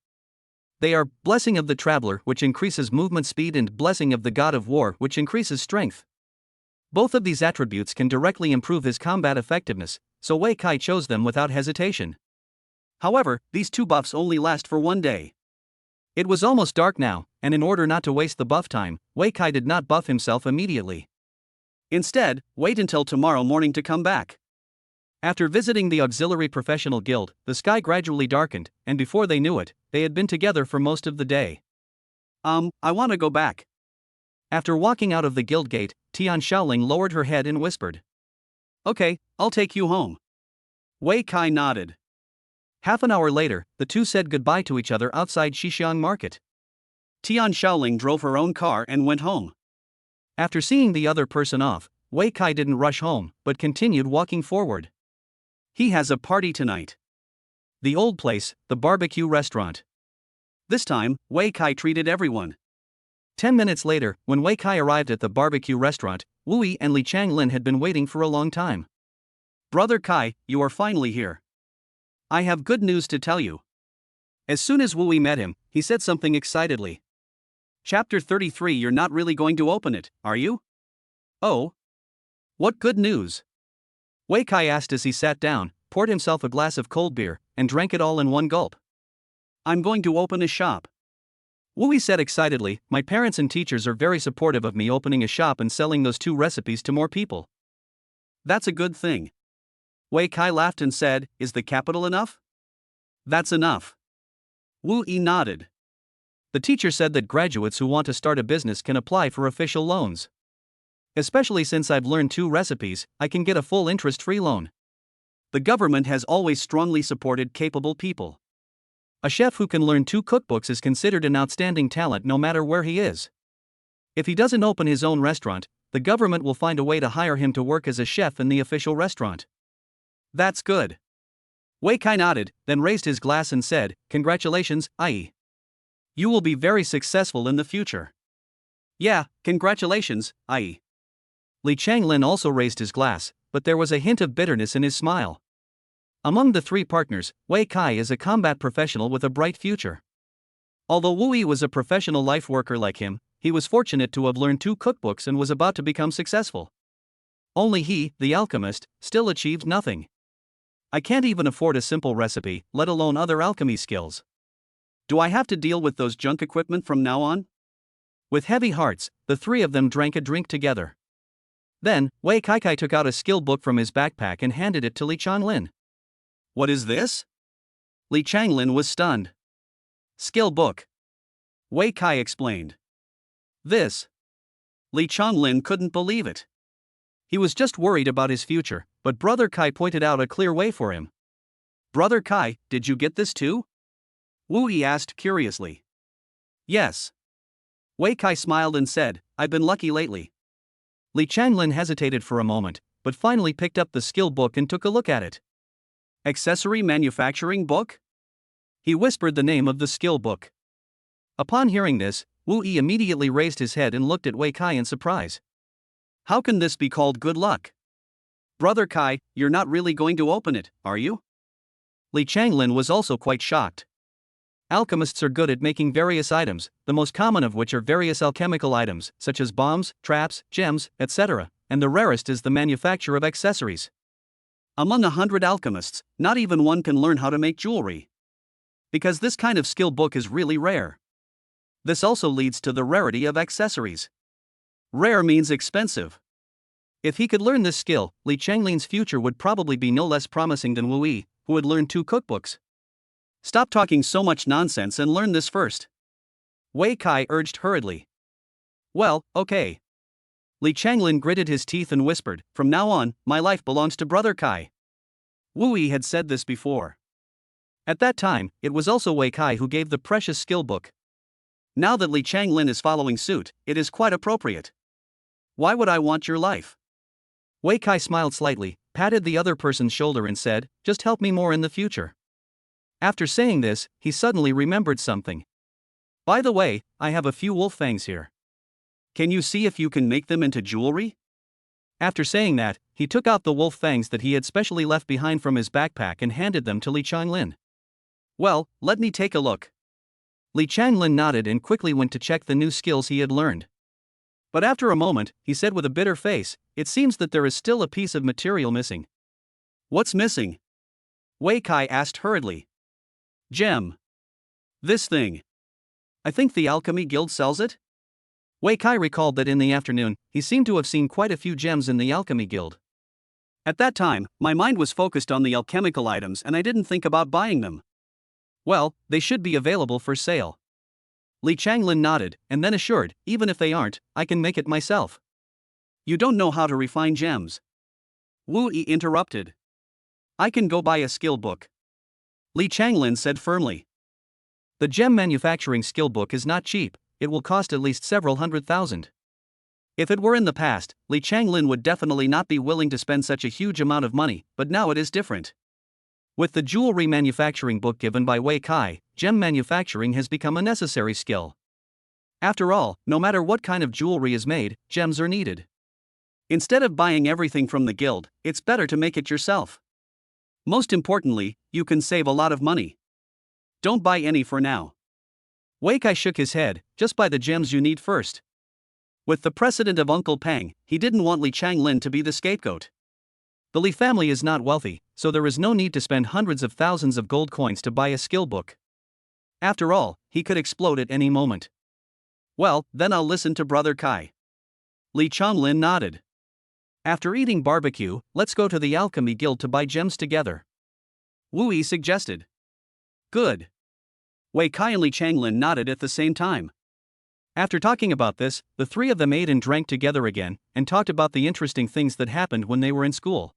They are Blessing of the Traveler, which increases movement speed, and Blessing of the God of War, which increases strength. Both of these attributes can directly improve his combat effectiveness, so Wei Kai chose them without hesitation. However, these 2 buffs only last for 1 day. It was almost dark now, and in order not to waste the buff time, Wei Kai did not buff himself immediately. Instead, wait until tomorrow morning to come back. After visiting the Auxiliary Professional Guild, the sky gradually darkened, and before they knew it, they had been together for most of the day. I want to go back. After walking out of the guild gate, Tian Shaoling lowered her head and whispered. Okay, I'll take you home. Wei Kai nodded. Half an hour later, the two said goodbye to each other outside Shixiang Market. Tian Shaoling drove her own car and went home. After seeing the other person off, Wei Kai didn't rush home, but continued walking forward. He has a party tonight. The old place, the barbecue restaurant. This time, Wei Kai treated everyone. 10 minutes later, when Wei Kai arrived at the barbecue restaurant, Wu Yi and Li Changlin had been waiting for a long time. Brother Kai, you are finally here. I have good news to tell you. As soon as Wu Yi met him, he said something excitedly. Chapter 33. You're not really going to open it, are you? Oh. What good news? Wei Kai asked as he sat down, poured himself a glass of cold beer, and drank it all in one gulp. I'm going to open a shop. Wu Yi said excitedly, my parents and teachers are very supportive of me opening a shop and selling those 2 recipes to more people. That's a good thing. Wei Kai laughed and said, is the capital enough? That's enough. Wu Yi nodded. The teacher said that graduates who want to start a business can apply for official loans. Especially since I've learned 2 recipes, I can get a full interest-free loan. The government has always strongly supported capable people. A chef who can learn 2 cookbooks is considered an outstanding talent no matter where he is. If he doesn't open his own restaurant, the government will find a way to hire him to work as a chef in the official restaurant. That's good. Wei Kai nodded, then raised his glass and said, congratulations, Ai. You will be very successful in the future. Yeah, congratulations, Ai. Li Changlin also raised his glass, but there was a hint of bitterness in his smile. Among the 3 partners, Wei Kai is a combat professional with a bright future. Although Wu Yi was a professional life worker like him, he was fortunate to have learned 2 cookbooks and was about to become successful. Only he, the alchemist, still achieved nothing. I can't even afford a simple recipe, let alone other alchemy skills. Do I have to deal with those junk equipment from now on? With heavy hearts, the three of them drank a drink together. Then, Wei Kai took out a skill book from his backpack and handed it to Li Changlin. What is this? Li Changlin was stunned. Skill book. Wei Kai explained. This. Li Changlin couldn't believe it. He was just worried about his future, but Brother Kai pointed out a clear way for him. Brother Kai, did you get this too? Wu Yi asked curiously. Yes. Wei Kai smiled and said, I've been lucky lately. Li Changlin hesitated for a moment, but finally picked up the skill book and took a look at it. Accessory manufacturing book? He whispered the name of the skill book. Upon hearing this, Wu Yi immediately raised his head and looked at Wei Kai in surprise. How can this be called good luck? Brother Kai, you're not really going to open it, are you? Li Changlin was also quite shocked. Alchemists are good at making various items, the most common of which are various alchemical items, such as bombs, traps, gems, etc., and the rarest is the manufacture of accessories. Among 100 alchemists, not even one can learn how to make jewelry. Because this kind of skill book is really rare. This also leads to the rarity of accessories. Rare means expensive. If he could learn this skill, Li Changlin's future would probably be no less promising than Wu Yi, who had learned 2 cookbooks. Stop talking so much nonsense and learn this first. Wei Kai urged hurriedly. Well, okay. Li Changlin gritted his teeth and whispered, from now on, my life belongs to Brother Kai. Wu Yi had said this before. At that time, it was also Wei Kai who gave the precious skill book. Now that Li Changlin is following suit, it is quite appropriate. Why would I want your life? Wei Kai smiled slightly, patted the other person's shoulder and said, just help me more in the future. After saying this, he suddenly remembered something. By the way, I have a few wolf fangs here. Can you see if you can make them into jewelry? After saying that, he took out the wolf fangs that he had specially left behind from his backpack and handed them to Li Changlin. Well, let me take a look. Li Changlin nodded and quickly went to check the new skills he had learned. But after a moment, he said with a bitter face, it seems that there is still a piece of material missing. What's missing? Wei Kai asked hurriedly. Gem. This thing. I think the Alchemy Guild sells it? Wei Kai recalled that in the afternoon, he seemed to have seen quite a few gems in the Alchemy Guild. At that time, my mind was focused on the alchemical items and I didn't think about buying them. Well, they should be available for sale. Li Changlin nodded, and then assured, even if they aren't, I can make it myself. You don't know how to refine gems. Wu Yi interrupted. I can go buy a skill book. Li Changlin said firmly. The gem manufacturing skill book is not cheap, it will cost at least several $100,000. If it were in the past, Li Changlin would definitely not be willing to spend such a huge amount of money, but now it is different. With the jewelry manufacturing book given by Wei Kai, gem manufacturing has become a necessary skill. After all, no matter what kind of jewelry is made, gems are needed. Instead of buying everything from the guild, it's better to make it yourself. Most importantly, you can save a lot of money. Don't buy any for now. Wei Kai shook his head, just buy the gems you need first. With the precedent of Uncle Pang, he didn't want Li Changlin to be the scapegoat. The Li family is not wealthy, so there is no need to spend hundreds of thousands of gold coins to buy a skill book. After all, he could explode at any moment. Well, then I'll listen to Brother Kai. Li Changlin nodded. After eating barbecue, let's go to the Alchemy Guild to buy gems together. Wu Yi suggested. Good. Wei Kai and Li Changlin nodded at the same time. After talking about this, the three of them ate and drank together again, and talked about the interesting things that happened when they were in school.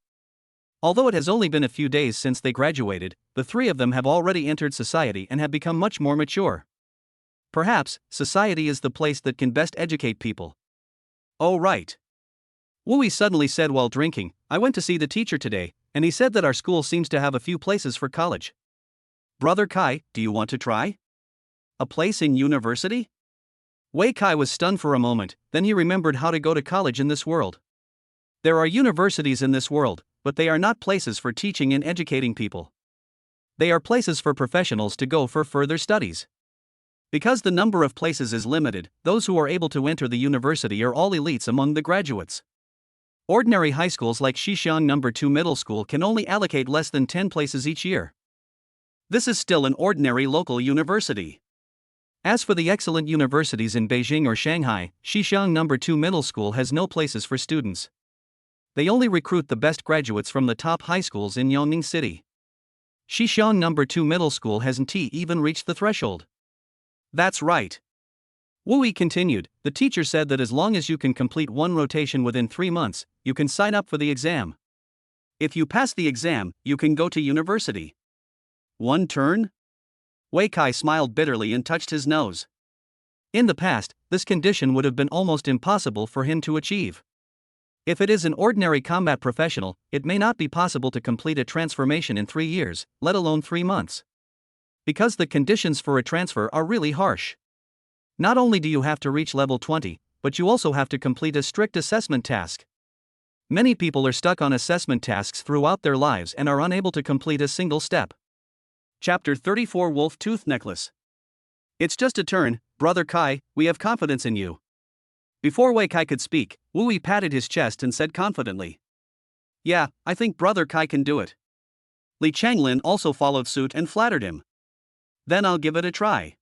Although it has only been a few days since they graduated, the three of them have already entered society and have become much more mature. Perhaps, society is the place that can best educate people. Oh right. Wu Yi suddenly said while drinking, I went to see the teacher today, and he said that our school seems to have a few places for college. Brother Kai, do you want to try? A place in university? Wei Kai was stunned for a moment, then he remembered how to go to college in this world. There are universities in this world, but they are not places for teaching and educating people. They are places for professionals to go for further studies. Because the number of places is limited, those who are able to enter the university are all elites among the graduates. Ordinary high schools like Xixiang No. 2 Middle School can only allocate less than 10 places each year. This is still an ordinary local university. As for the excellent universities in Beijing or Shanghai, Xixiang No. 2 Middle School has no places for students. They only recruit the best graduates from the top high schools in Yongning City. Xixiang No. 2 Middle School hasn't even reached the threshold. That's right. Wu Yi continued. The teacher said that as long as you can complete one rotation within 3 months, you can sign up for the exam. If you pass the exam, you can go to university. One turn? Wei Kai smiled bitterly and touched his nose. In the past, this condition would have been almost impossible for him to achieve. If it is an ordinary combat professional, it may not be possible to complete a transformation in 3 years, let alone 3 months. Because the conditions for a transfer are really harsh. Not only do you have to reach level 20, but you also have to complete a strict assessment task. Many people are stuck on assessment tasks throughout their lives and are unable to complete a single step. Chapter 34 Wolf Tooth Necklace. It's just a turn, Brother Kai, we have confidence in you. Before Wei Kai could speak, Wu Yi patted his chest and said confidently. Yeah, I think Brother Kai can do it. Li Changlin also followed suit and flattered him. Then I'll give it a try.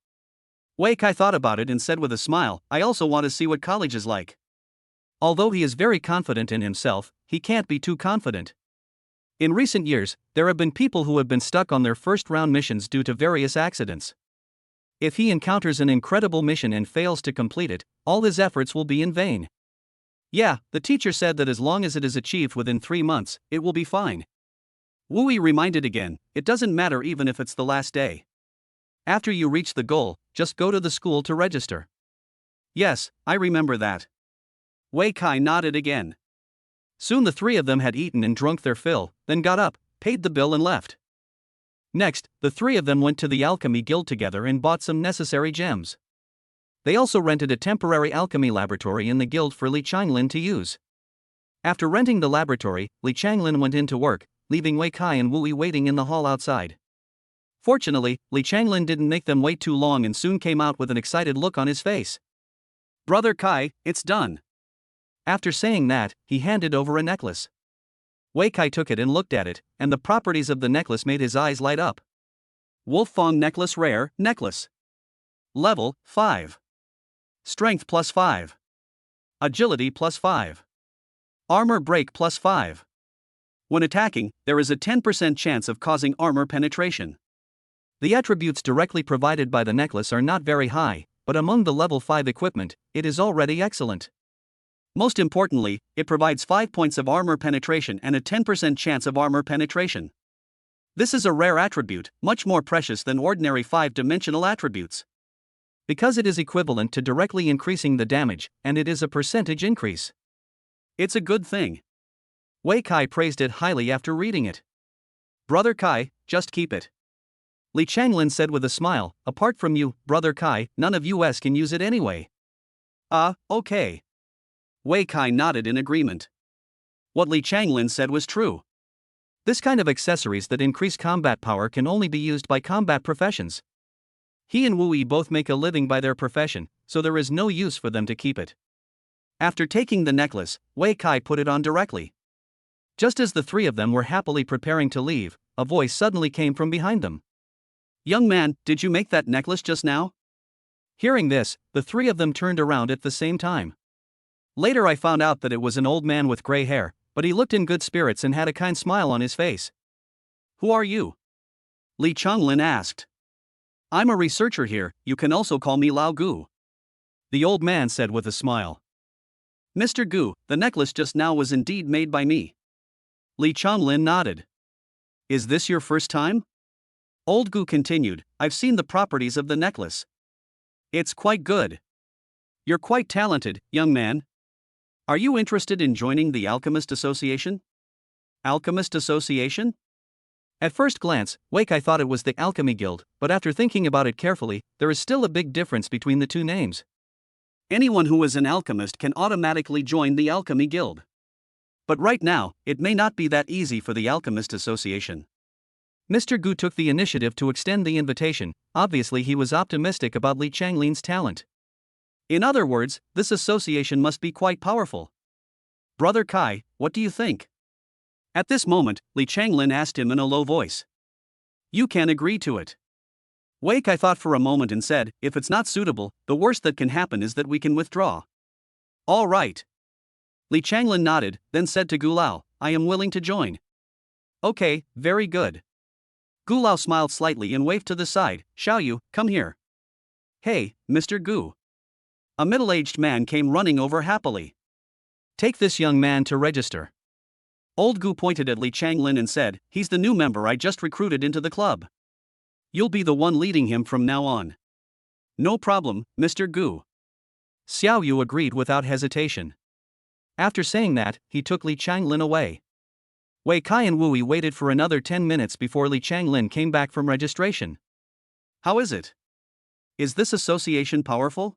Wei Kai thought about it and said with a smile, I also want to see what college is like. Although he is very confident in himself, he can't be too confident. In recent years, there have been people who have been stuck on their first round missions due to various accidents. If he encounters an incredible mission and fails to complete it, all his efforts will be in vain. Yeah, the teacher said that as long as it is achieved within 3 months, it will be fine. Wu Yi reminded again, it doesn't matter even if it's the last day. After you reach the goal, just go to the school to register. Yes, I remember that. Wei Kai nodded again. Soon the 3 of them had eaten and drunk their fill, then got up, paid the bill and left. Next, the 3 of them went to the alchemy guild together and bought some necessary gems. They also rented a temporary alchemy laboratory in the guild for Li Changlin to use. After renting the laboratory, Li Changlin went in to work, leaving Wei Kai and Wu Yi waiting in the hall outside. Fortunately, Li Changlin didn't make them wait too long and soon came out with an excited look on his face. Brother Kai, it's done. After saying that, he handed over a necklace. Wei Kai took it and looked at it, and the properties of the necklace made his eyes light up. Wolf Fang Necklace Rare Necklace. Level 5. Strength +5. Agility +5. Armor break +5. When attacking, there is a 10% chance of causing armor penetration. The attributes directly provided by the necklace are not very high, but among the level 5 equipment, it is already excellent. Most importantly, it provides 5 points of armor penetration and a 10% chance of armor penetration. This is a rare attribute, much more precious than ordinary 5-dimensional attributes. Because it is equivalent to directly increasing the damage, and it is a percentage increase. It's a good thing. Wei Kai praised it highly after reading it. Brother Kai, just keep it. Li Changlin said with a smile, apart from you, Brother Kai, none of us can use it anyway. Okay. Wei Kai nodded in agreement. What Li Changlin said was true. This kind of accessories that increase combat power can only be used by combat professions. He and Wu Yi both make a living by their profession, so there is no use for them to keep it. After taking the necklace, Wei Kai put it on directly. Just as the 3 of them were happily preparing to leave, a voice suddenly came from behind them. Young man, did you make that necklace just now? Hearing this, the 3 of them turned around at the same time. Later I found out that it was an old man with gray hair, but he looked in good spirits and had a kind smile on his face. Who are you? Li Changlin asked. I'm a researcher here, you can also call me Lao Gu. The old man said with a smile. Mr. Gu, the necklace just now was indeed made by me. Li Changlin nodded. Is this your first time? Old Gu continued, I've seen the properties of the necklace. It's quite good. You're quite talented, young man. Are you interested in joining the Alchemist Association? Alchemist Association? At first glance, Wei Kai thought it was the Alchemy Guild, but after thinking about it carefully, there is still a big difference between the 2 names. Anyone who is an alchemist can automatically join the Alchemy Guild. But right now, it may not be that easy for the Alchemist Association. Mr. Gu took the initiative to extend the invitation. Obviously he was optimistic about Li Changlin's talent. In other words, this association must be quite powerful. Brother Kai, what do you think? At this moment, Li Changlin asked him in a low voice. You can agree to it. Wei Kai thought for a moment and said, if it's not suitable, the worst that can happen is that we can withdraw. All right. Li Changlin nodded, then said to Gulao, I am willing to join. Okay, very good. Gulao smiled slightly and waved to the side. Xiaoyu, come here. Hey, Mr. Gu. A middle-aged man came running over happily. Take this young man to register. Old Gu pointed at Li Changlin and said, he's the new member I just recruited into the club. You'll be the one leading him from now on. No problem, Mr. Gu. Xiaoyu agreed without hesitation. After saying that, he took Li Changlin away. Wei Kai and Wu Yi waited for another 10 minutes before Li Changlin came back from registration. How is it? Is this association powerful?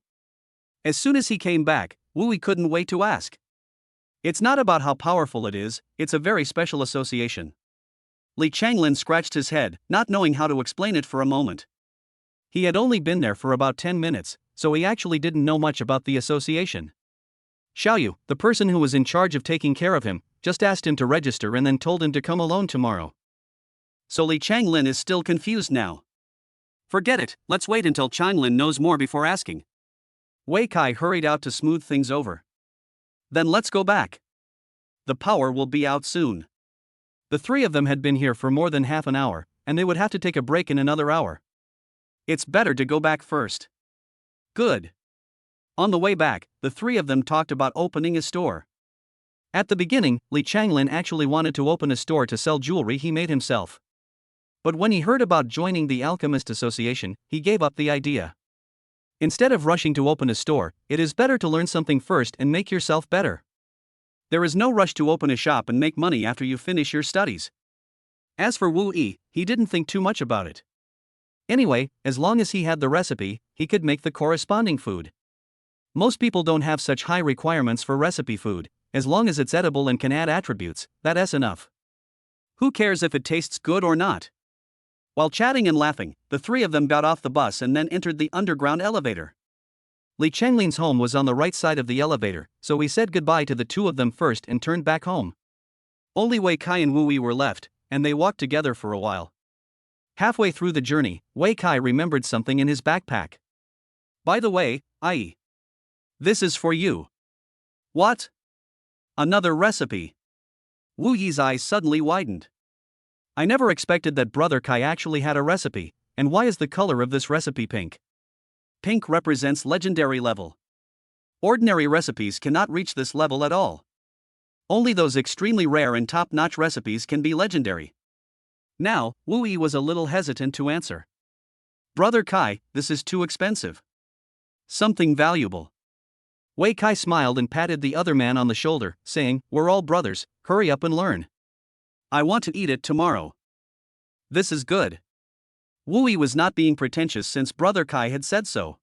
As soon as he came back, Wu Yi couldn't wait to ask. It's not about how powerful it is, it's a very special association. Li Changlin scratched his head, not knowing how to explain it for a moment. He had only been there for about 10 minutes, so he actually didn't know much about the association. Xiaoyu, the person who was in charge of taking care of him, just asked him to register and then told him to come alone tomorrow. So Li Changlin is still confused now. Forget it, let's wait until Changlin knows more before asking. Wei Kai hurried out to smooth things over. Then let's go back. The power will be out soon. The three of them had been here for more than half an hour, and they would have to take a break in another hour. It's better to go back first. Good. On the way back, the three of them talked about opening a store. At the beginning, Li Changlin actually wanted to open a store to sell jewelry he made himself. But when he heard about joining the Alchemist Association, he gave up the idea. Instead of rushing to open a store, it is better to learn something first and make yourself better. There is no rush to open a shop and make money after you finish your studies. As for Wu Yi, he didn't think too much about it. Anyway, as long as he had the recipe, he could make the corresponding food. Most people don't have such high requirements for recipe food. As long as it's edible and can add attributes, that's enough. Who cares if it tastes good or not? While chatting and laughing, the three of them got off the bus and then entered the underground elevator. Li Changlin's home was on the right side of the elevator, so he said goodbye to the two of them first and turned back home. Only Wei Kai and Wu Yi were left, and they walked together for a while. Halfway through the journey, Wei Kai remembered something in his backpack. By the way, Ai. This is for you. What? Another recipe. Wu Yi's eyes suddenly widened. I never expected that Brother Kai actually had a recipe, and why is the color of this recipe pink? Pink represents legendary level. Ordinary recipes cannot reach this level at all. Only those extremely rare and top-notch recipes can be legendary. Now, Wu Yi was a little hesitant to answer. Brother Kai, this is too expensive. Something valuable. Wei Kai smiled and patted the other man on the shoulder, saying, we're all brothers, hurry up and learn. I want to eat it tomorrow. This is good. Wu Yi was not being pretentious since Brother Kai had said so.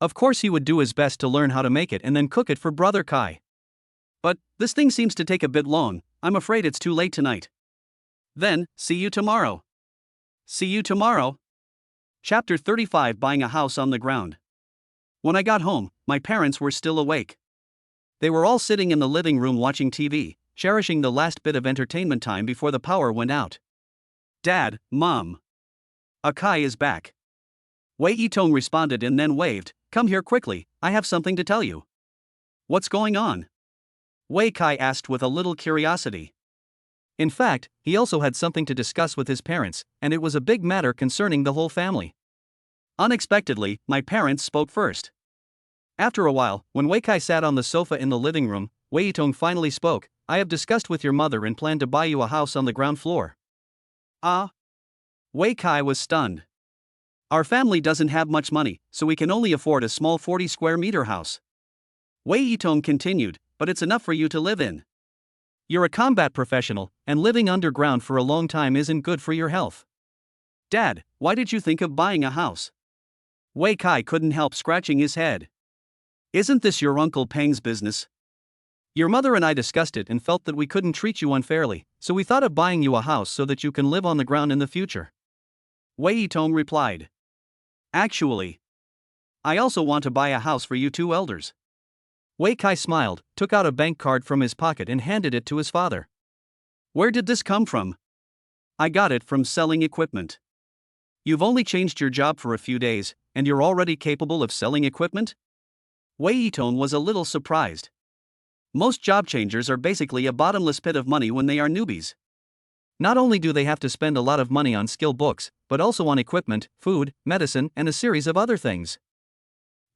Of course he would do his best to learn how to make it and then cook it for Brother Kai. But, this thing seems to take a bit long, I'm afraid it's too late tonight. Then, see you tomorrow. See you tomorrow. Chapter 35 Buying a House on the Ground. When I got home, my parents were still awake. They were all sitting in the living room watching TV, cherishing the last bit of entertainment time before the power went out. Dad, Mom. Akai is back. Wei Yitong responded and then waved, come here quickly, I have something to tell you. What's going on? Wei Kai asked with a little curiosity. In fact, he also had something to discuss with his parents, and it was a big matter concerning the whole family. Unexpectedly, my parents spoke first. After a while, when Wei Kai sat on the sofa in the living room, Wei Yitong finally spoke, I have discussed with your mother and plan to buy you a house on the ground floor. Ah? Wei Kai was stunned. Our family doesn't have much money, so we can only afford a small 40 square meter house. Wei Yitong continued, but it's enough for you to live in. You're a combat professional, and living underground for a long time isn't good for your health. Dad, why did you think of buying a house? Wei Kai couldn't help scratching his head. Isn't this your Uncle Peng's business? Your mother and I discussed it and felt that we couldn't treat you unfairly, so we thought of buying you a house so that you can live on the ground in the future. Wei Yitong replied. Actually, I also want to buy a house for you two elders. Wei Kai smiled, took out a bank card from his pocket and handed it to his father. Where did this come from? I got it from selling equipment. You've only changed your job for a few days, and you're already capable of selling equipment? Wei Yitong was a little surprised. Most job changers are basically a bottomless pit of money when they are newbies. Not only do they have to spend a lot of money on skill books, but also on equipment, food, medicine, and a series of other things.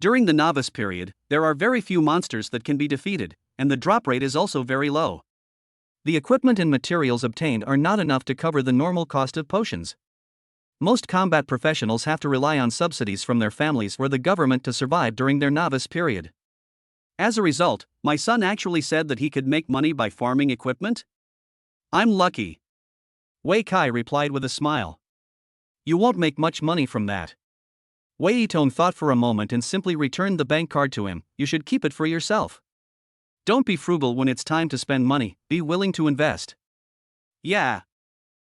During the novice period, there are very few monsters that can be defeated, and the drop rate is also very low. The equipment and materials obtained are not enough to cover the normal cost of potions. Most combat professionals have to rely on subsidies from their families or the government to survive during their novice period. As a result, my son actually said that he could make money by farming equipment? I'm lucky. Wei Kai replied with a smile. You won't make much money from that. Wei Yitong thought for a moment and simply returned the bank card to him. You should keep it for yourself. Don't be frugal when it's time to spend money, be willing to invest. Yeah.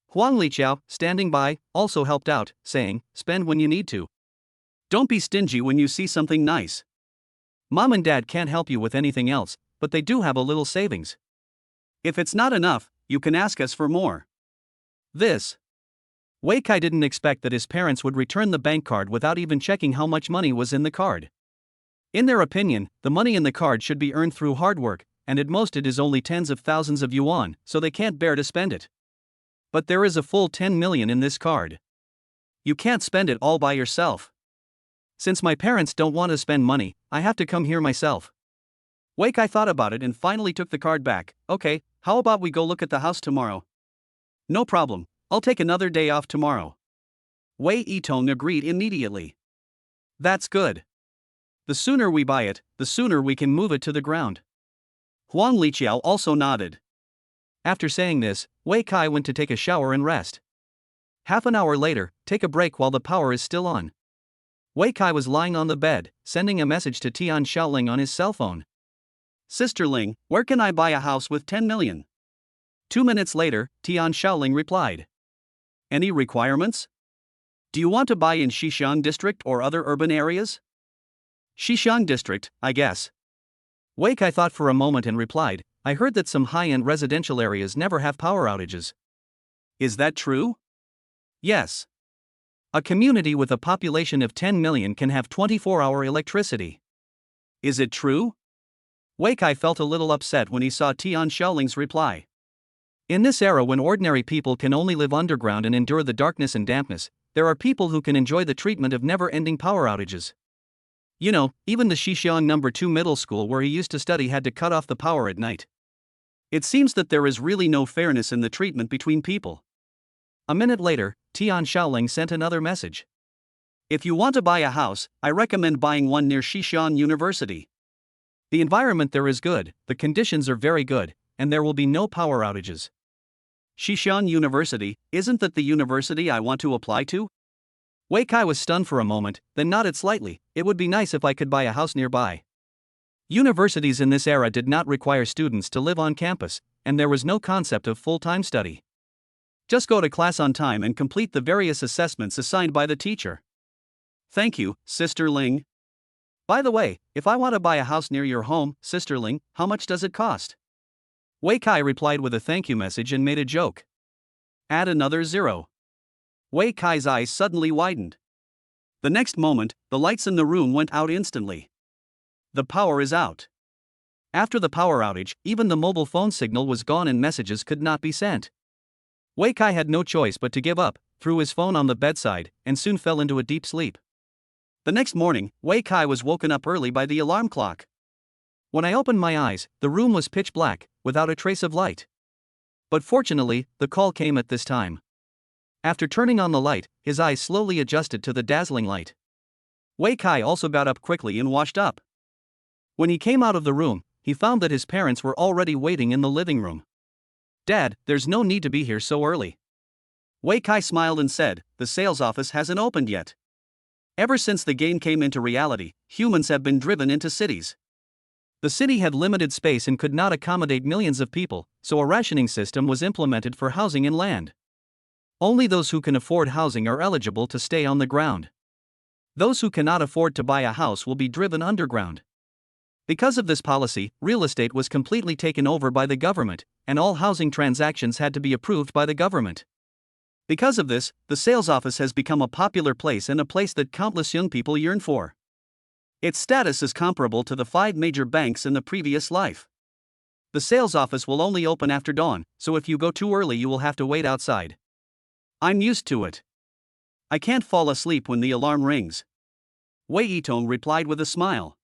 Huang Liqiao, standing by, also helped out, saying, spend when you need to. Don't be stingy when you see something nice. Mom and Dad can't help you with anything else, but they do have a little savings. If it's not enough, you can ask us for more. This. Wei Kai didn't expect that his parents would return the bank card without even checking how much money was in the card. In their opinion, the money in the card should be earned through hard work, and at most it is only tens of thousands of yuan, so they can't bear to spend it. But there is a full 10 million in this card. You can't spend it all by yourself. Since my parents don't want to spend money, I have to come here myself. Wei Kai thought about it and finally took the card back. Okay, how about we go look at the house tomorrow? No problem, I'll take another day off tomorrow. Wei Yitong agreed immediately. That's good. The sooner we buy it, the sooner we can move it to the ground. Huang Liqiao also nodded. After saying this, Wei Kai went to take a shower and rest. Half an hour later, take a break while the power is still on. Wei Kai was lying on the bed, sending a message to Tian Shaoling on his cell phone. Sister Ling, where can I buy a house with 10 million? 2 minutes later, Tian Shaoling replied. Any requirements? Do you want to buy in Xishan district or other urban areas? Xishan district, I guess. Wei Kai thought for a moment and replied, I heard that some high-end residential areas never have power outages. Is that true? Yes. A community with a population of 10 million can have 24-hour electricity. Is it true? Wei Kai felt a little upset when he saw Tian Shaoling's reply. In this era when ordinary people can only live underground and endure the darkness and dampness, there are people who can enjoy the treatment of never-ending power outages. You know, even the Xishan No. 2 middle school where he used to study had to cut off the power at night. It seems that there is really no fairness in the treatment between people. A minute later, Tian Shaoling sent another message. If you want to buy a house, I recommend buying one near Xishan University. The environment there is good, the conditions are very good, and there will be no power outages. Xishan University, isn't that the university I want to apply to? Wei Kai was stunned for a moment, then nodded slightly. It would be nice if I could buy a house nearby. Universities in this era did not require students to live on campus, and there was no concept of full-time study. Just go to class on time and complete the various assessments assigned by the teacher. Thank you, Sister Ling. By the way, if I want to buy a house near your home, Sister Ling, how much does it cost? Wei Kai replied with a thank you message and made a joke. Add another 0. Wei Kai's eyes suddenly widened. The next moment, the lights in the room went out instantly. The power is out. After the power outage, even the mobile phone signal was gone and messages could not be sent. Wei Kai had no choice but to give up, threw his phone on the bedside, and soon fell into a deep sleep. The next morning, Wei Kai was woken up early by the alarm clock. When I opened my eyes, the room was pitch black, without a trace of light. But fortunately, the call came at this time. After turning on the light, his eyes slowly adjusted to the dazzling light. Wei Kai also got up quickly and washed up. When he came out of the room, he found that his parents were already waiting in the living room. Dad, there's no need to be here so early. Wei Kai smiled and said, the sales office hasn't opened yet. Ever since the game came into reality, humans have been driven into cities. The city had limited space and could not accommodate millions of people, so a rationing system was implemented for housing and land. Only those who can afford housing are eligible to stay on the ground. Those who cannot afford to buy a house will be driven underground. Because of this policy, real estate was completely taken over by the government, and all housing transactions had to be approved by the government. Because of this, the sales office has become a popular place and a place that countless young people yearn for. Its status is comparable to the 5 major banks in the previous life. The sales office will only open after dawn, so if you go too early you will have to wait outside. I'm used to it. I can't fall asleep when the alarm rings. Wei Yitong replied with a smile.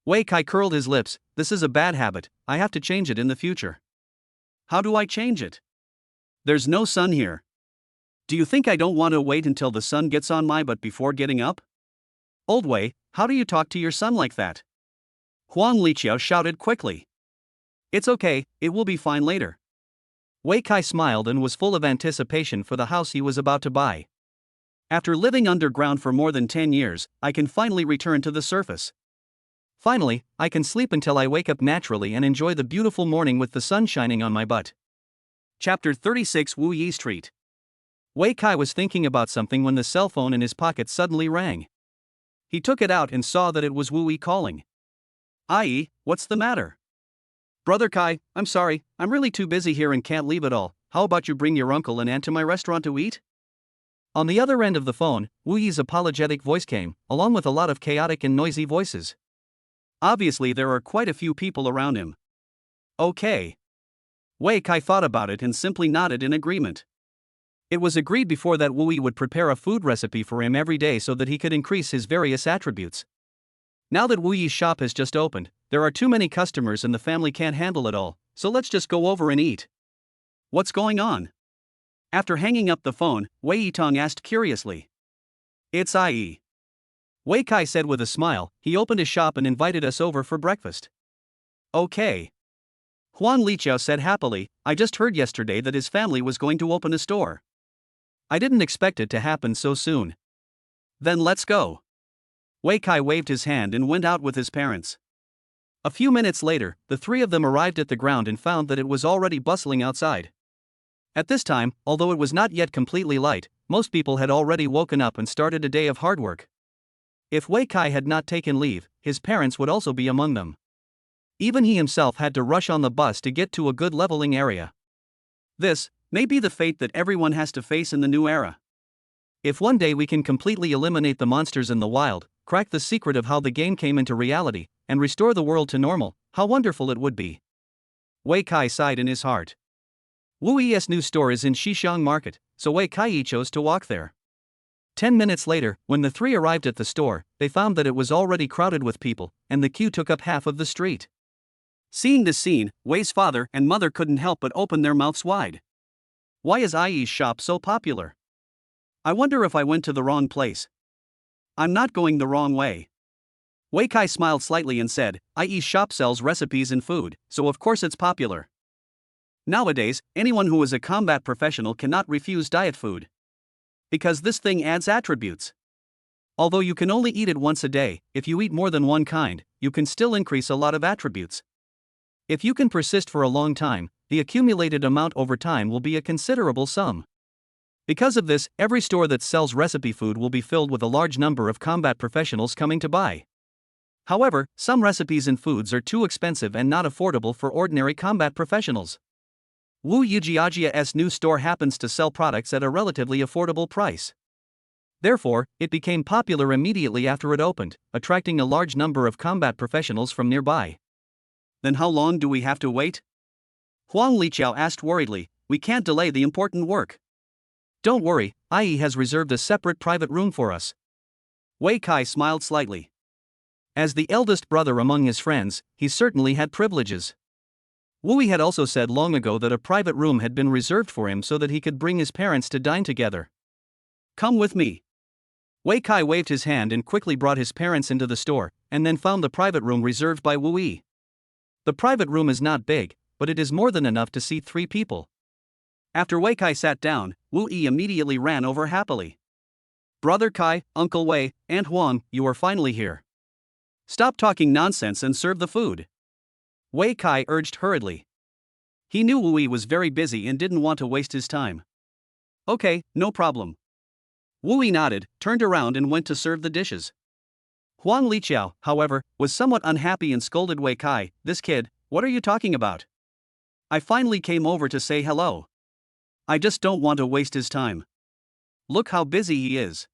Wei Kai curled his lips. This is a bad habit, I have to change it in the future. How do I change it? There's no sun here. Do you think I don't want to wait until the sun gets on my butt before getting up? Old Wei, how do you talk to your son like that? Huang Liqiao shouted quickly. It's okay, it will be fine later. Wei Kai smiled and was full of anticipation for the house he was about to buy. After living underground for more than 10 years, I can finally return to the surface. Finally, I can sleep until I wake up naturally and enjoy the beautiful morning with the sun shining on my butt. Chapter 36 Wu Yi Street. Wei Kai was thinking about something when the cell phone in his pocket suddenly rang. He took it out and saw that it was Wu Yi calling. Ai, what's the matter? Brother Kai, I'm sorry, I'm really too busy here and can't leave at all. How about you bring your uncle and aunt to my restaurant to eat? On the other end of the phone, Wu Yi's apologetic voice came, along with a lot of chaotic and noisy voices. Obviously there are quite a few people around him. Okay. Wei Kai thought about it and simply nodded in agreement. It was agreed before that Wu Yi would prepare a food recipe for him every day so that he could increase his various attributes. Now that Wu Yi's shop has just opened, there are too many customers and the family can't handle it all, so let's just go over and eat. What's going on? After hanging up the phone, Wei Yitong asked curiously. It's Ai. Wei Kai said with a smile. He opened his shop and invited us over for breakfast. Okay. Huang Liqiao said happily, I just heard yesterday that his family was going to open a store. I didn't expect it to happen so soon. Then let's go. Wei Kai waved his hand and went out with his parents. A few minutes later, the three of them arrived at the ground and found that it was already bustling outside. At this time, although it was not yet completely light, most people had already woken up and started a day of hard work. If Wei Kai had not taken leave, his parents would also be among them. Even he himself had to rush on the bus to get to a good leveling area. This may be the fate that everyone has to face in the new era. If one day we can completely eliminate the monsters in the wild, crack the secret of how the game came into reality, and restore the world to normal, how wonderful it would be. Wei Kai sighed in his heart. Wu Yi's new store is in Xixiang Market, so Wei Kai chose to walk there. 10 minutes later, when the three arrived at the store, they found that it was already crowded with people, and the queue took up half of the street. Seeing this scene, Wei's father and mother couldn't help but open their mouths wide. Why is Ai's shop so popular? I wonder if I went to the wrong place. I'm not going the wrong way. Wei Kai smiled slightly and said, Ai's shop sells recipes and food, so of course it's popular. Nowadays, anyone who is a combat professional cannot refuse diet food. Because this thing adds attributes. Although you can only eat it once a day, if you eat more than one kind, you can still increase a lot of attributes. If you can persist for a long time, the accumulated amount over time will be a considerable sum. Because of this, every store that sells recipe food will be filled with a large number of combat professionals coming to buy. However, some recipes and foods are too expensive and not affordable for ordinary combat professionals. Wu Yijiajia's new store happens to sell products at a relatively affordable price. Therefore, it became popular immediately after it opened, attracting a large number of combat professionals from nearby. Then how long do we have to wait? Huang Liqiao asked worriedly. We can't delay the important work. Don't worry, Ai has reserved a separate private room for us. Wei Kai smiled slightly. As the eldest brother among his friends, he certainly had privileges. Wu Yi had also said long ago that a private room had been reserved for him so that he could bring his parents to dine together. Come with me. Wei Kai waved his hand and quickly brought his parents into the store, and then found the private room reserved by Wu Yi. The private room is not big, but it is more than enough to seat 3 people. After Wei Kai sat down, Wu Yi immediately ran over happily. Brother Kai, Uncle Wei, Aunt Huang, you are finally here. Stop talking nonsense and serve the food. Wei Kai urged hurriedly. He knew Wu Yi was very busy and didn't want to waste his time. Okay, no problem. Wu Yi nodded, turned around and went to serve the dishes. Huang Liqiao, however, was somewhat unhappy and scolded Wei Kai, "This kid, what are you talking about? I finally came over to say hello. I just don't want to waste his time. Look how busy he is."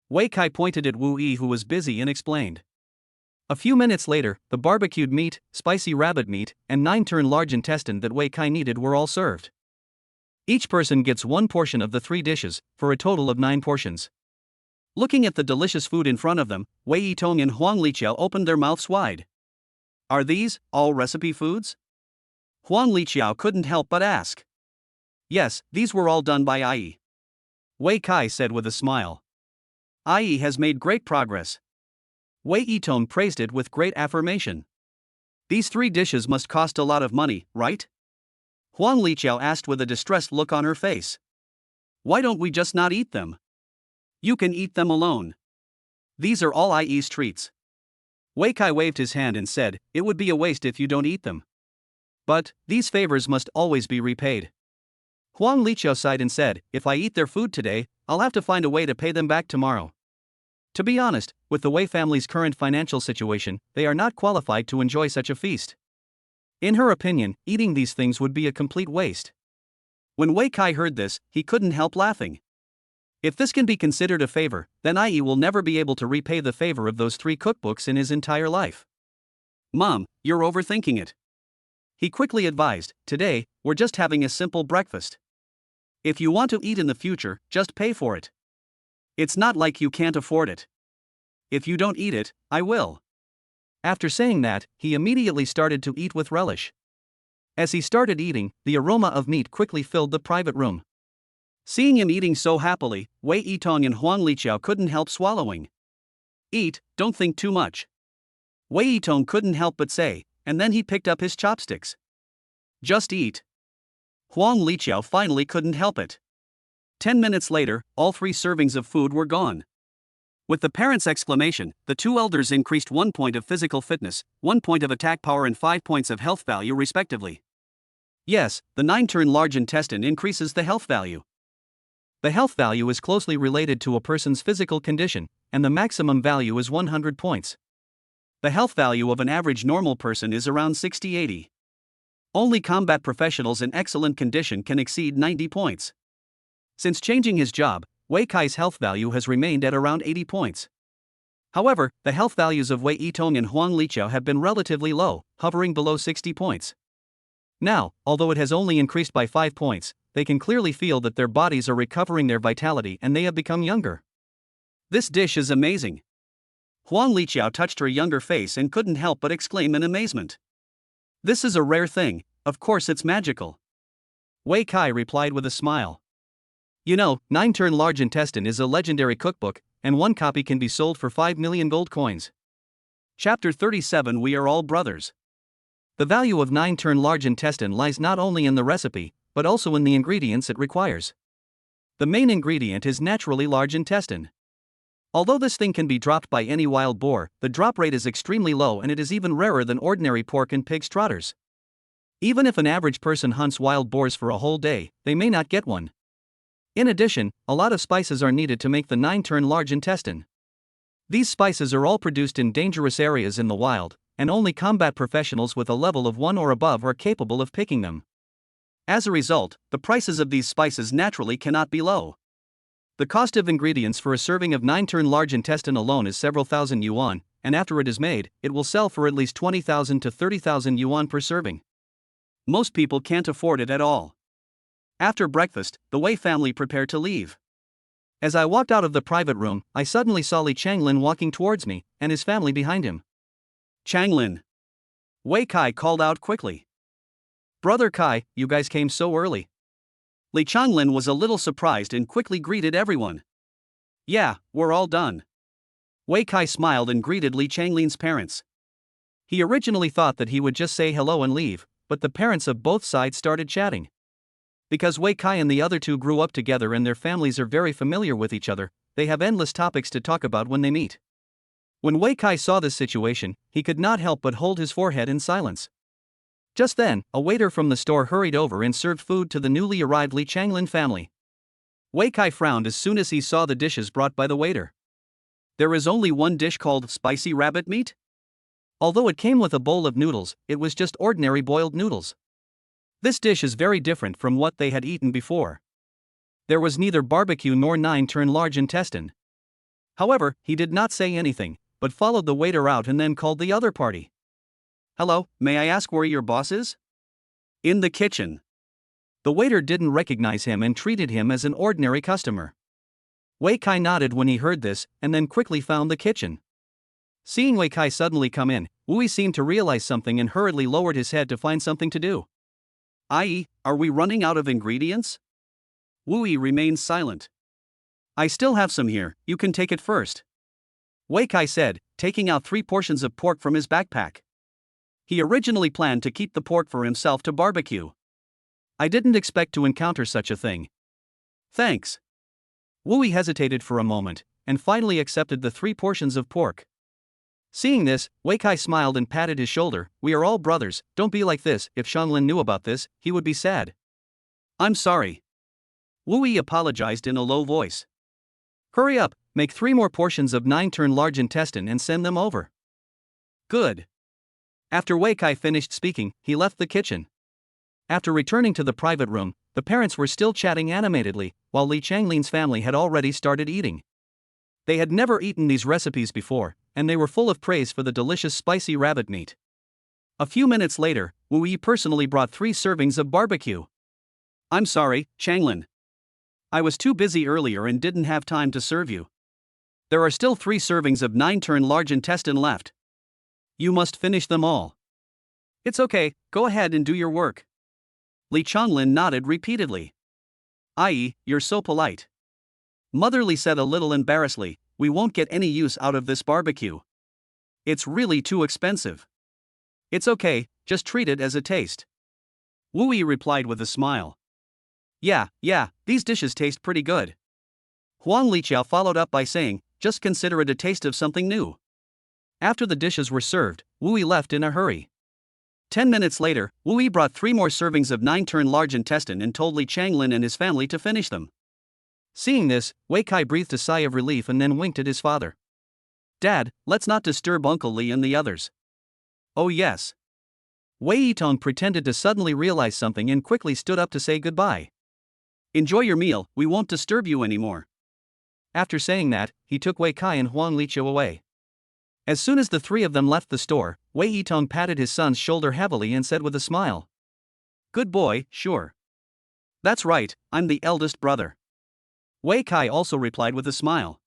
Wei Kai pointed at Wu Yi, who was busy, and explained. A few minutes later, the barbecued meat, spicy rabbit meat, and 9-turn large intestine that Wei Kai needed were all served. Each person gets one portion of the 3 dishes, for a total of 9 portions. Looking at the delicious food in front of them, Wei Yitong and Huang Liqiao opened their mouths wide. "Are these all recipe foods?" Huang Liqiao couldn't help but ask. "Yes, these were all done by Ai," Wei Kai said with a smile. "Ai has made great progress." Wei Yitong praised it with great affirmation. "These 3 dishes must cost a lot of money, right?" Huang Liqiao asked with a distressed look on her face. "Why don't we just not eat them? You can eat them alone. These are all Ai's treats." Wei Kai waved his hand and said, "It would be a waste if you don't eat them. But these favors must always be repaid." Huang Liqiao sighed and said, "If I eat their food today, I'll have to find a way to pay them back tomorrow." To be honest, with the Wei family's current financial situation, they are not qualified to enjoy such a feast. In her opinion, eating these things would be a complete waste. When Wei Kai heard this, he couldn't help laughing. If this can be considered a favor, then Ai will never be able to repay the favor of those 3 cookbooks in his entire life. "Mom, you're overthinking it," he quickly advised. "Today, we're just having a simple breakfast. If you want to eat in the future, just pay for it. It's not like you can't afford it. If you don't eat it, I will." After saying that, he immediately started to eat with relish. As he started eating, the aroma of meat quickly filled the private room. Seeing him eating so happily, Wei Yitong and Huang Liqiao couldn't help swallowing. "Eat, don't think too much," Wei Yitong couldn't help but say, and then he picked up his chopsticks. "Just eat." Huang Liqiao finally couldn't help it. 10 minutes later, all 3 servings of food were gone. With the parents' exclamation, the 2 elders increased 1 point of physical fitness, 1 point of attack power, and 5 points of health value respectively. Yes, the 9-turn large intestine increases the health value. The health value is closely related to a person's physical condition, and the maximum value is 100 points. The health value of an average normal person is around 60-80. Only combat professionals in excellent condition can exceed 90 points. Since changing his job, Wei Kai's health value has remained at around 80 points. However, the health values of Wei Yitong and Huang Liqiao have been relatively low, hovering below 60 points. Now, although it has only increased by 5 points, they can clearly feel that their bodies are recovering their vitality and they have become younger. "This dish is amazing." Huang Liqiao touched her younger face and couldn't help but exclaim in amazement. "This is a rare thing, of course it's magical." Wei Kai replied with a smile. "You know, 9-turn large intestine is a legendary cookbook, and 1 copy can be sold for 5 million gold coins. Chapter 37 We Are All Brothers. The value of 9-turn large intestine lies not only in the recipe, but also in the ingredients it requires. The main ingredient is naturally large intestine. Although this thing can be dropped by any wild boar, the drop rate is extremely low and it is even rarer than ordinary pork and pig's trotters. Even if an average person hunts wild boars for a whole day, they may not get one. In addition, a lot of spices are needed to make the 9-turn large intestine. These spices are all produced in dangerous areas in the wild, and only combat professionals with a level of 1 or above are capable of picking them. As a result, the prices of these spices naturally cannot be low. The cost of ingredients for a serving of 9-turn large intestine alone is several thousand yuan, and after it is made, it will sell for at least 20,000 to 30,000 yuan per serving. Most people can't afford it at all. After breakfast, the Wei family prepared to leave. As I walked out of the private room, I suddenly saw Li Changlin walking towards me, and his family behind him. "Changlin!" Wei Kai called out quickly. "Brother Kai, you guys came so early." Li Changlin was a little surprised and quickly greeted everyone. "Yeah, we're all done." Wei Kai smiled and greeted Li Changlin's parents. He originally thought that he would just say hello and leave, but the parents of both sides started chatting. Because Wei Kai and the other 2 grew up together and their families are very familiar with each other, they have endless topics to talk about when they meet. When Wei Kai saw this situation, he could not help but hold his forehead in silence. Just then, a waiter from the store hurried over and served food to the newly arrived Li Changlin family. Wei Kai frowned as soon as he saw the dishes brought by the waiter. There is only one dish called spicy rabbit meat? Although it came with a bowl of noodles, it was just ordinary boiled noodles. This dish is very different from what they had eaten before. There was neither barbecue nor 9-turn large intestine. However, he did not say anything, but followed the waiter out and then called the other party. Hello, may I ask where your boss is? In the kitchen. The waiter didn't recognize him and treated him as an ordinary customer. Wei Kai nodded when he heard this, and then quickly found the kitchen. Seeing Wei Kai suddenly come in, Wu Yi seemed to realize something and hurriedly lowered his head to find something to do. I.e., are we running out of ingredients? Wu Yi remained silent. I still have some here, you can take it first. Wei Kai said, taking out 3 portions of pork from his backpack. He originally planned to keep the pork for himself to barbecue. I didn't expect to encounter such a thing. Thanks. Wu Yi hesitated for a moment, and finally accepted the 3 portions of pork. Seeing this, Wei Kai smiled and patted his shoulder. We are all brothers, don't be like this. If Shaoling knew about this, he would be sad. I'm sorry. Wu Yi apologized in a low voice. Hurry up, make 3 more portions of 9-turn large intestine and send them over. Good. After Wei Kai finished speaking, he left the kitchen. After returning to the private room, the parents were still chatting animatedly, while Li Changlin's family had already started eating. They had never eaten these recipes before, and they were full of praise for the delicious spicy rabbit meat. A few minutes later, Wu Yi personally brought 3 servings of barbecue. I'm sorry, Changlin. I was too busy earlier and didn't have time to serve you. There are still 3 servings of 9-turn large intestine left. You must finish them all. It's okay, go ahead and do your work. Li Changlin nodded repeatedly. I.e., you're so polite. Motherly said a little embarrassedly, we won't get any use out of this barbecue. It's really too expensive. It's okay, just treat it as a taste. Wu Yi replied with a smile. Yeah, these dishes taste pretty good. Huang Liqiao followed up by saying, just consider it a taste of something new. After the dishes were served, Wu Yi left in a hurry. 10 minutes later, Wu Yi brought 3 more servings of 9-turn large intestine and told Li Changlin and his family to finish them. Seeing this, Wei Kai breathed a sigh of relief and then winked at his father. Dad, let's not disturb Uncle Li and the others. Oh yes. Wei Yitong pretended to suddenly realize something and quickly stood up to say goodbye. Enjoy your meal, we won't disturb you anymore. After saying that, he took Wei Kai and Huang Liqiao away. As soon as the 3 of them left the store, Wei Yitong patted his son's shoulder heavily and said with a smile. Good boy, sure. That's right, I'm the eldest brother. Wei Kai also replied with a smile.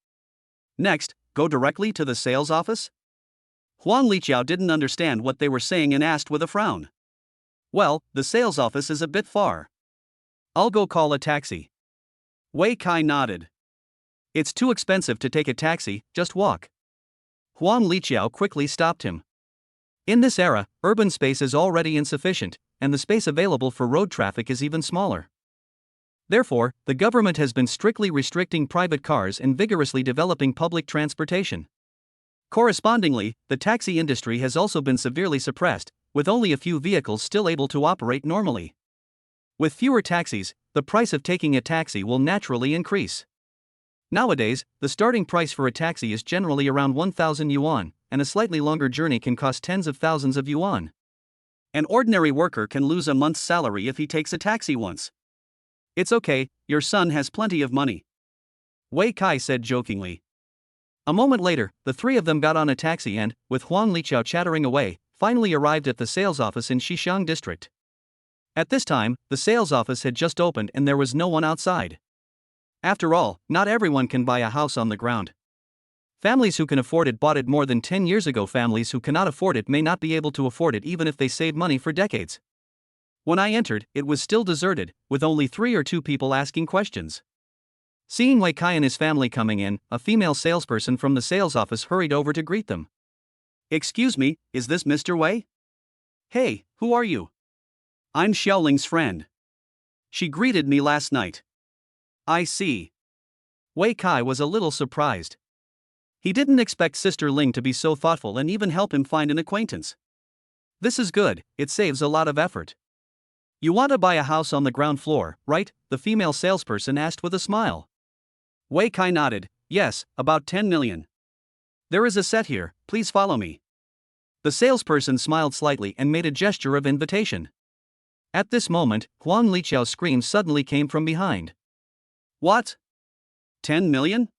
Next, go directly to the sales office? Huang Liqiao didn't understand what they were saying and asked with a frown. Well, the sales office is a bit far. I'll go call a taxi. Wei Kai nodded. It's too expensive to take a taxi, just walk. Huang Liqiao quickly stopped him. In this era, urban space is already insufficient, and the space available for road traffic is even smaller. Therefore, the government has been strictly restricting private cars and vigorously developing public transportation. Correspondingly, the taxi industry has also been severely suppressed, with only a few vehicles still able to operate normally. With fewer taxis, the price of taking a taxi will naturally increase. Nowadays, the starting price for a taxi is generally around 1,000 yuan, and a slightly longer journey can cost tens of thousands of yuan. An ordinary worker can lose a month's salary if he takes a taxi once. It's okay, your son has plenty of money. Wei Kai said jokingly. A moment later, the 3 of them got on a taxi and, with Huang Liqiao chattering away, finally arrived at the sales office in Xixiang district. At this time, the sales office had just opened and there was no one outside. After all, not everyone can buy a house on the ground. Families who can afford it bought it more than 10 years ago. Families who cannot afford it may not be able to afford it even if they saved money for decades. When I entered, it was still deserted, with only 3 or 2 people asking questions. Seeing Wei Kai and his family coming in, a female salesperson from the sales office hurried over to greet them. Excuse me, is this Mr. Wei? Hey, who are you? I'm Shaoling's friend. She greeted me last night. I see. Wei Kai was a little surprised. He didn't expect Sister Ling to be so thoughtful and even help him find an acquaintance. This is good, it saves a lot of effort. You want to buy a house on the ground floor, right? The female salesperson asked with a smile. Wei Kai nodded, yes, about 10 million. There is a set here, please follow me. The salesperson smiled slightly and made a gesture of invitation. At this moment, Huang Liqiao's scream suddenly came from behind. What? 10 million?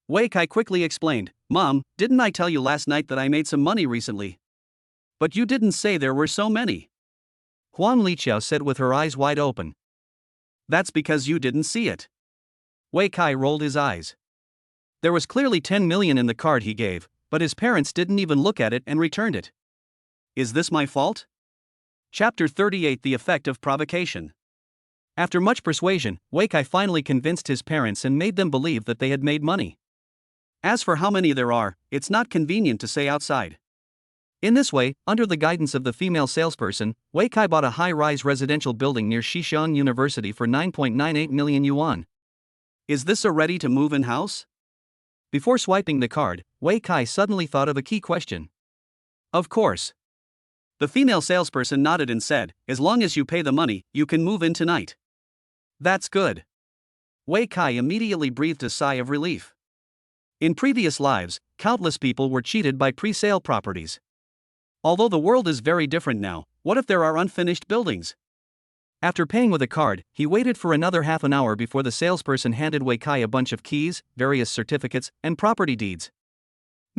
Wei Kai quickly explained, Mom, didn't I tell you last night that I made some money recently? But you didn't say there were so many. Huang Liqiao said with her eyes wide open. That's because you didn't see it. Wei Kai rolled his eyes. There was clearly 10 million in the card he gave, but his parents didn't even look at it and returned it. Is this my fault? Chapter 38 The Effect of Provocation. After much persuasion, Wei Kai finally convinced his parents and made them believe that they had made money. As for how many there are, it's not convenient to say outside. In this way, under the guidance of the female salesperson, Wei Kai bought a high-rise residential building near Xishan University for 9.98 million yuan. Is this a ready-to-move-in house? Before swiping the card, Wei Kai suddenly thought of a key question. Of course. The female salesperson nodded and said, as long as you pay the money, you can move in tonight. That's good. Wei Kai immediately breathed a sigh of relief. In previous lives, countless people were cheated by pre-sale properties. Although the world is very different now, what if there are unfinished buildings? After paying with a card, he waited for another half an hour before the salesperson handed Wei Kai a bunch of keys, various certificates, and property deeds.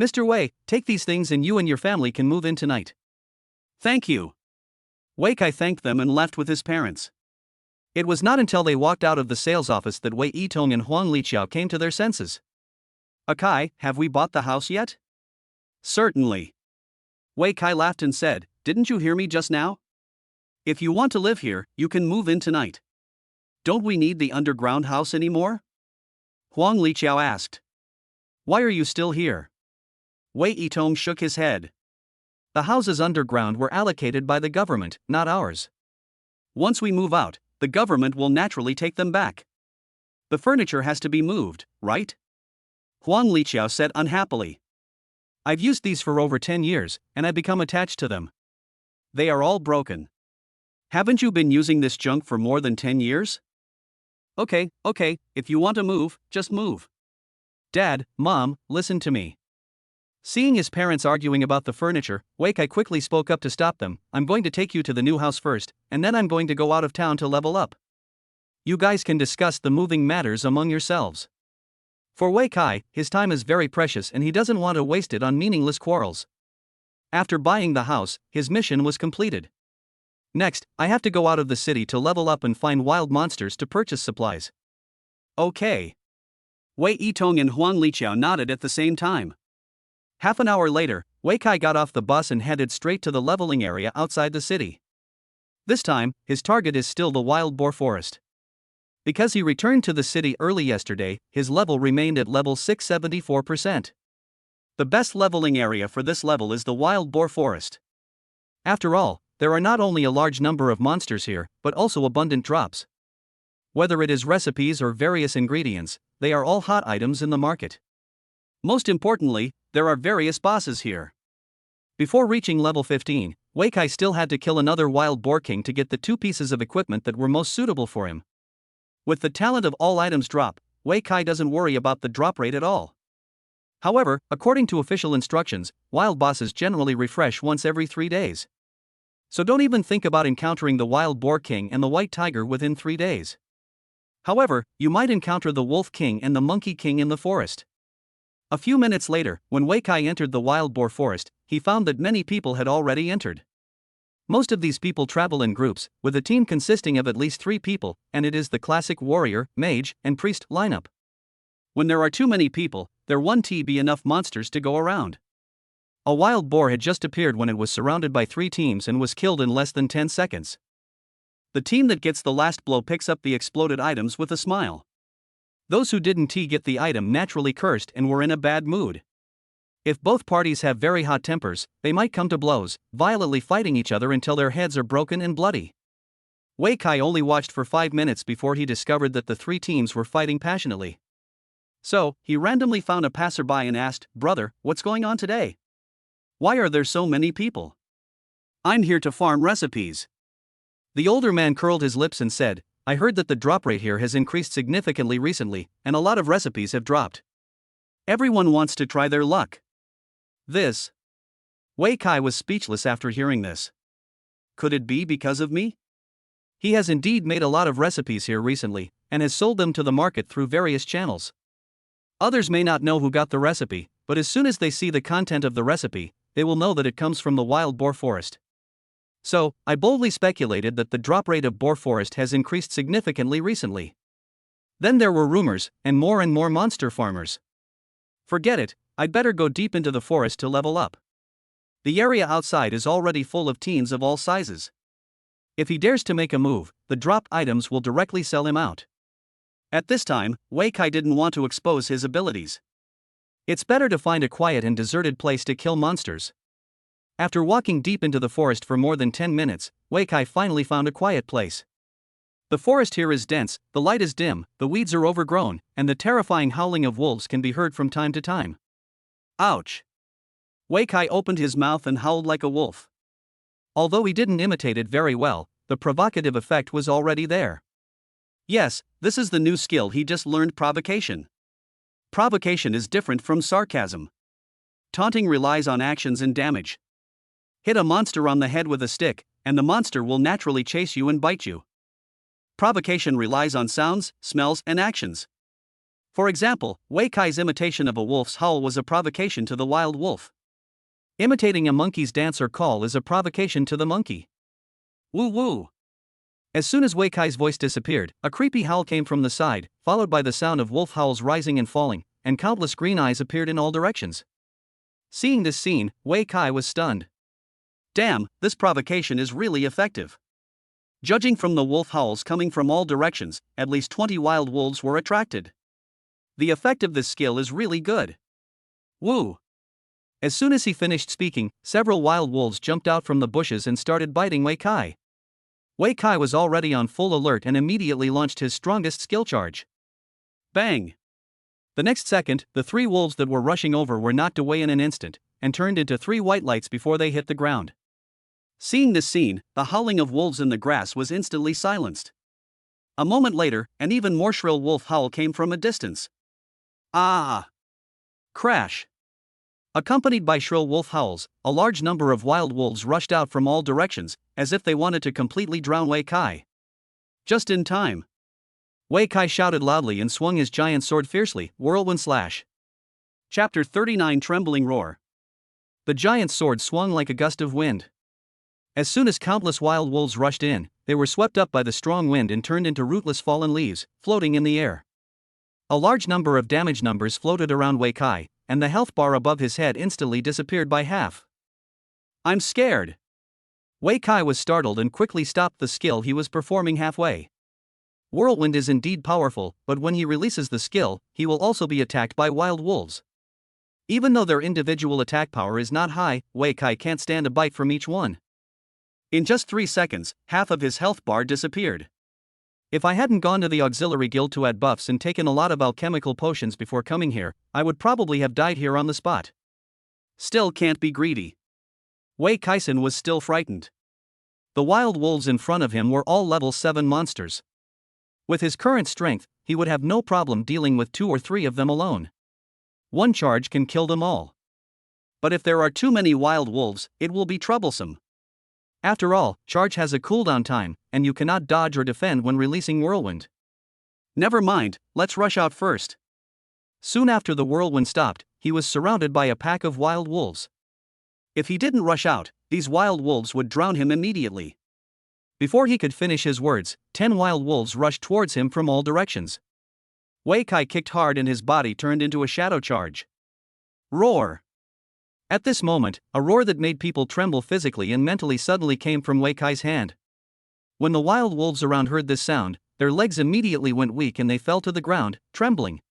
Mr. Wei, take these things and you and your family can move in tonight. Thank you. Wei Kai thanked them and left with his parents. It was not until they walked out of the sales office that Wei Yitong and Huang Liqiao came to their senses. Akai, have we bought the house yet? Certainly. Wei Kai laughed and said, didn't you hear me just now? If you want to live here, you can move in tonight. Don't we need the underground house anymore? Huang Liqiao asked. Why are you still here? Wei Yitong shook his head. The houses underground were allocated by the government, not ours. Once we move out, the government will naturally take them back. The furniture has to be moved, right? Huang Liqiao said unhappily. I've used these for over 10 years, and I've become attached to them. They are all broken. Haven't you been using this junk for more than 10 years? Okay, if you want to move, just move. Dad, Mom, listen to me. Seeing his parents arguing about the furniture, Wei Kai quickly spoke up to stop them. I'm going to take you to the new house first, and then I'm going to go out of town to level up. You guys can discuss the moving matters among yourselves. For Wei Kai, his time is very precious and he doesn't want to waste it on meaningless quarrels. After buying the house, his mission was completed. Next, I have to go out of the city to level up and find wild monsters to purchase supplies. Okay. Wei Yitong and Huang Liqiao nodded at the same time. Half an hour later, Wei Kai got off the bus and headed straight to the leveling area outside the city. This time, his target is still the wild boar forest. Because he returned to the city early yesterday, his level remained at level 674%. The best leveling area for this level is the wild boar forest. After all, there are not only a large number of monsters here, but also abundant drops. Whether it is recipes or various ingredients, they are all hot items in the market. Most importantly, there are various bosses here. Before reaching level 15, Wei Kai still had to kill another wild boar king to get the 2 pieces of equipment that were most suitable for him. With the talent of all items drop, Wei Kai doesn't worry about the drop rate at all. However, according to official instructions, wild bosses generally refresh once every 3 days. So don't even think about encountering the wild boar king and the white tiger within 3 days. However, you might encounter the wolf king and the monkey king in the forest. A few minutes later, when Wei Kai entered the wild boar forest, he found that many people had already entered. Most of these people travel in groups, with a team consisting of at least 3 people, and it is the classic warrior, mage, and priest lineup. When there are too many people, there won't be enough monsters to go around. A wild boar had just appeared when it was surrounded by 3 teams and was killed in less than 10 seconds. The team that gets the last blow picks up the exploded items with a smile. Those who didn't get the item naturally cursed and were in a bad mood. If both parties have very hot tempers, they might come to blows, violently fighting each other until their heads are broken and bloody. Wei Kai only watched for 5 minutes before he discovered that the 3 teams were fighting passionately. So, he randomly found a passerby and asked, "Brother, what's going on today? Why are there so many people?" "I'm here to farm recipes." The older man curled his lips and said, "I heard that the drop rate here has increased significantly recently, and a lot of recipes have dropped. Everyone wants to try their luck. This. Wei Kai was speechless after hearing this. Could it be because of me? He has indeed made a lot of recipes here recently, and has sold them to the market through various channels. Others may not know who got the recipe, but as soon as they see the content of the recipe, they will know that it comes from the wild boar forest. So, I boldly speculated that the drop rate of boar forest has increased significantly recently. Then there were rumors, and more monster farmers. Forget it, I'd better go deep into the forest to level up. The area outside is already full of teens of all sizes. If he dares to make a move, the dropped items will directly sell him out. At this time, Wei Kai didn't want to expose his abilities. It's better to find a quiet and deserted place to kill monsters. After walking deep into the forest for more than 10 minutes, Wei Kai finally found a quiet place. The forest here is dense, the light is dim, the weeds are overgrown, and the terrifying howling of wolves can be heard from time to time. Ouch! Wei Kai opened his mouth and howled like a wolf. Although he didn't imitate it very well, the provocative effect was already there. Yes, this is the new skill he just learned: provocation. Provocation is different from sarcasm. Taunting relies on actions and damage. Hit a monster on the head with a stick, and the monster will naturally chase you and bite you. Provocation relies on sounds, smells, and actions. For example, Wei Kai's imitation of a wolf's howl was a provocation to the wild wolf. Imitating a monkey's dance or call is a provocation to the monkey. Woo woo! As soon as Wei Kai's voice disappeared, a creepy howl came from the side, followed by the sound of wolf howls rising and falling, and countless green eyes appeared in all directions. Seeing this scene, Wei Kai was stunned. Damn, this provocation is really effective. Judging from the wolf howls coming from all directions, at least 20 wild wolves were attracted. The effect of this skill is really good. Woo! As soon as he finished speaking, several wild wolves jumped out from the bushes and started biting Wei Kai. Wei Kai was already on full alert and immediately launched his strongest skill charge. Bang! The next second, the 3 wolves that were rushing over were knocked away in an instant, and turned into 3 white lights before they hit the ground. Seeing this scene, the howling of wolves in the grass was instantly silenced. A moment later, an even more shrill wolf howl came from a distance. Ah! Crash! Accompanied by shrill wolf howls, a large number of wild wolves rushed out from all directions, as if they wanted to completely drown Wei Kai. Just in time. Wei Kai shouted loudly and swung his giant sword fiercely, whirlwind slash. Chapter 39: Trembling Roar. The giant sword swung like a gust of wind. As soon as countless wild wolves rushed in, they were swept up by the strong wind and turned into rootless fallen leaves, floating in the air. A large number of damage numbers floated around Wei Kai, and the health bar above his head instantly disappeared by half. I'm scared. Wei Kai was startled and quickly stopped the skill he was performing halfway. Whirlwind is indeed powerful, but when he releases the skill, he will also be attacked by wild wolves. Even though their individual attack power is not high, Wei Kai can't stand a bite from each one. In just 3 seconds, half of his health bar disappeared. If I hadn't gone to the auxiliary guild to add buffs and taken a lot of alchemical potions before coming here, I would probably have died here on the spot. Still can't be greedy. Wei Kai-san was still frightened. The wild wolves in front of him were all level 7 monsters. With his current strength, he would have no problem dealing with 2 or 3 of them alone. One charge can kill them all. But if there are too many wild wolves, it will be troublesome. After all, charge has a cooldown time, and you cannot dodge or defend when releasing whirlwind. Never mind, let's rush out first. Soon after the whirlwind stopped, he was surrounded by a pack of wild wolves. If he didn't rush out, these wild wolves would drown him immediately. Before he could finish his words, 10 wild wolves rushed towards him from all directions. Wei Kai kicked hard and his body turned into a shadow charge. Roar! At this moment, a roar that made people tremble physically and mentally suddenly came from Wei Kai's hand. When the wild wolves around heard this sound, their legs immediately went weak and they fell to the ground, trembling.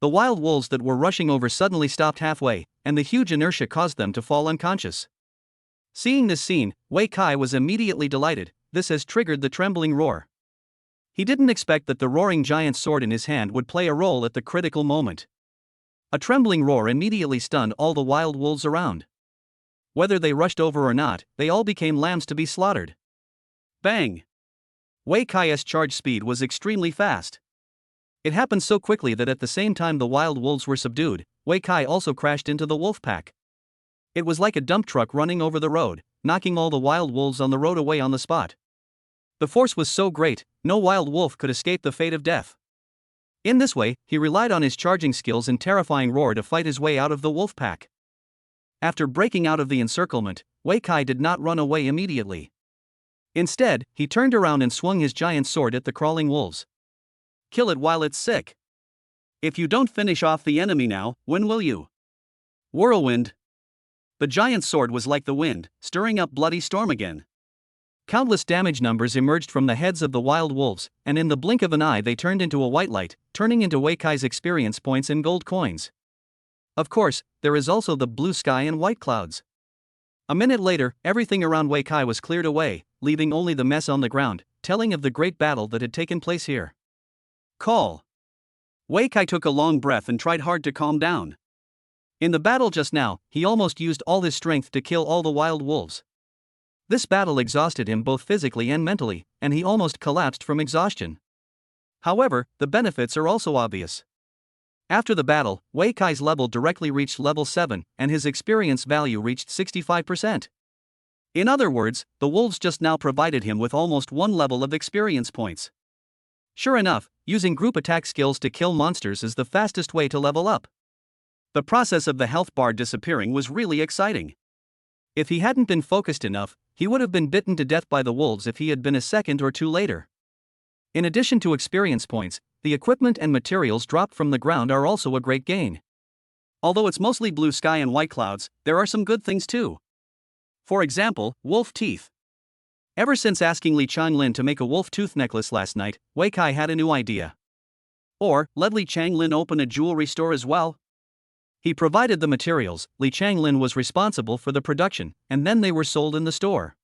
The wild wolves that were rushing over suddenly stopped halfway, and the huge inertia caused them to fall unconscious. Seeing this scene, Wei Kai was immediately delighted. This has triggered the trembling roar. He didn't expect that the roaring giant sword in his hand would play a role at the critical moment. A trembling roar immediately stunned all the wild wolves around. Whether they rushed over or not, they all became lambs to be slaughtered. Bang! Wei Kai's charge speed was extremely fast. It happened so quickly that at the same time the wild wolves were subdued, Wei Kai also crashed into the wolf pack. It was like a dump truck running over the road, knocking all the wild wolves on the road away on the spot. The force was so great, no wild wolf could escape the fate of death. In this way, he relied on his charging skills and terrifying roar to fight his way out of the wolf pack. After breaking out of the encirclement, Wei Kai did not run away immediately. Instead, he turned around and swung his giant sword at the crawling wolves. Kill it while it's sick. If you don't finish off the enemy now, when will you? Whirlwind. The giant sword was like the wind, stirring up bloody storm again. Countless damage numbers emerged from the heads of the wild wolves, and in the blink of an eye they turned into a white light, turning into Wei Kai's experience points and gold coins. Of course, there is also the blue sky and white clouds. A minute later, everything around Wei Kai was cleared away, leaving only the mess on the ground, telling of the great battle that had taken place here. Call. Wei Kai took a long breath and tried hard to calm down. In the battle just now, he almost used all his strength to kill all the wild wolves. This battle exhausted him both physically and mentally, and he almost collapsed from exhaustion. However, the benefits are also obvious. After the battle, Wei Kai's level directly reached level 7, and his experience value reached 65%. In other words, the wolves just now provided him with almost one level of experience points. Sure enough, using group attack skills to kill monsters is the fastest way to level up. The process of the health bar disappearing was really exciting. If he hadn't been focused enough, he would have been bitten to death by the wolves if he had been a second or two later. In addition to experience points, the equipment and materials dropped from the ground are also a great gain. Although it's mostly blue sky and white clouds, there are some good things too. For example, wolf teeth. Ever since asking Li Changlin to make a wolf tooth necklace last night, Wei Kai had a new idea. Or, let Li Changlin open a jewelry store as well? He provided the materials, Li Changlin was responsible for the production, and then they were sold in the store.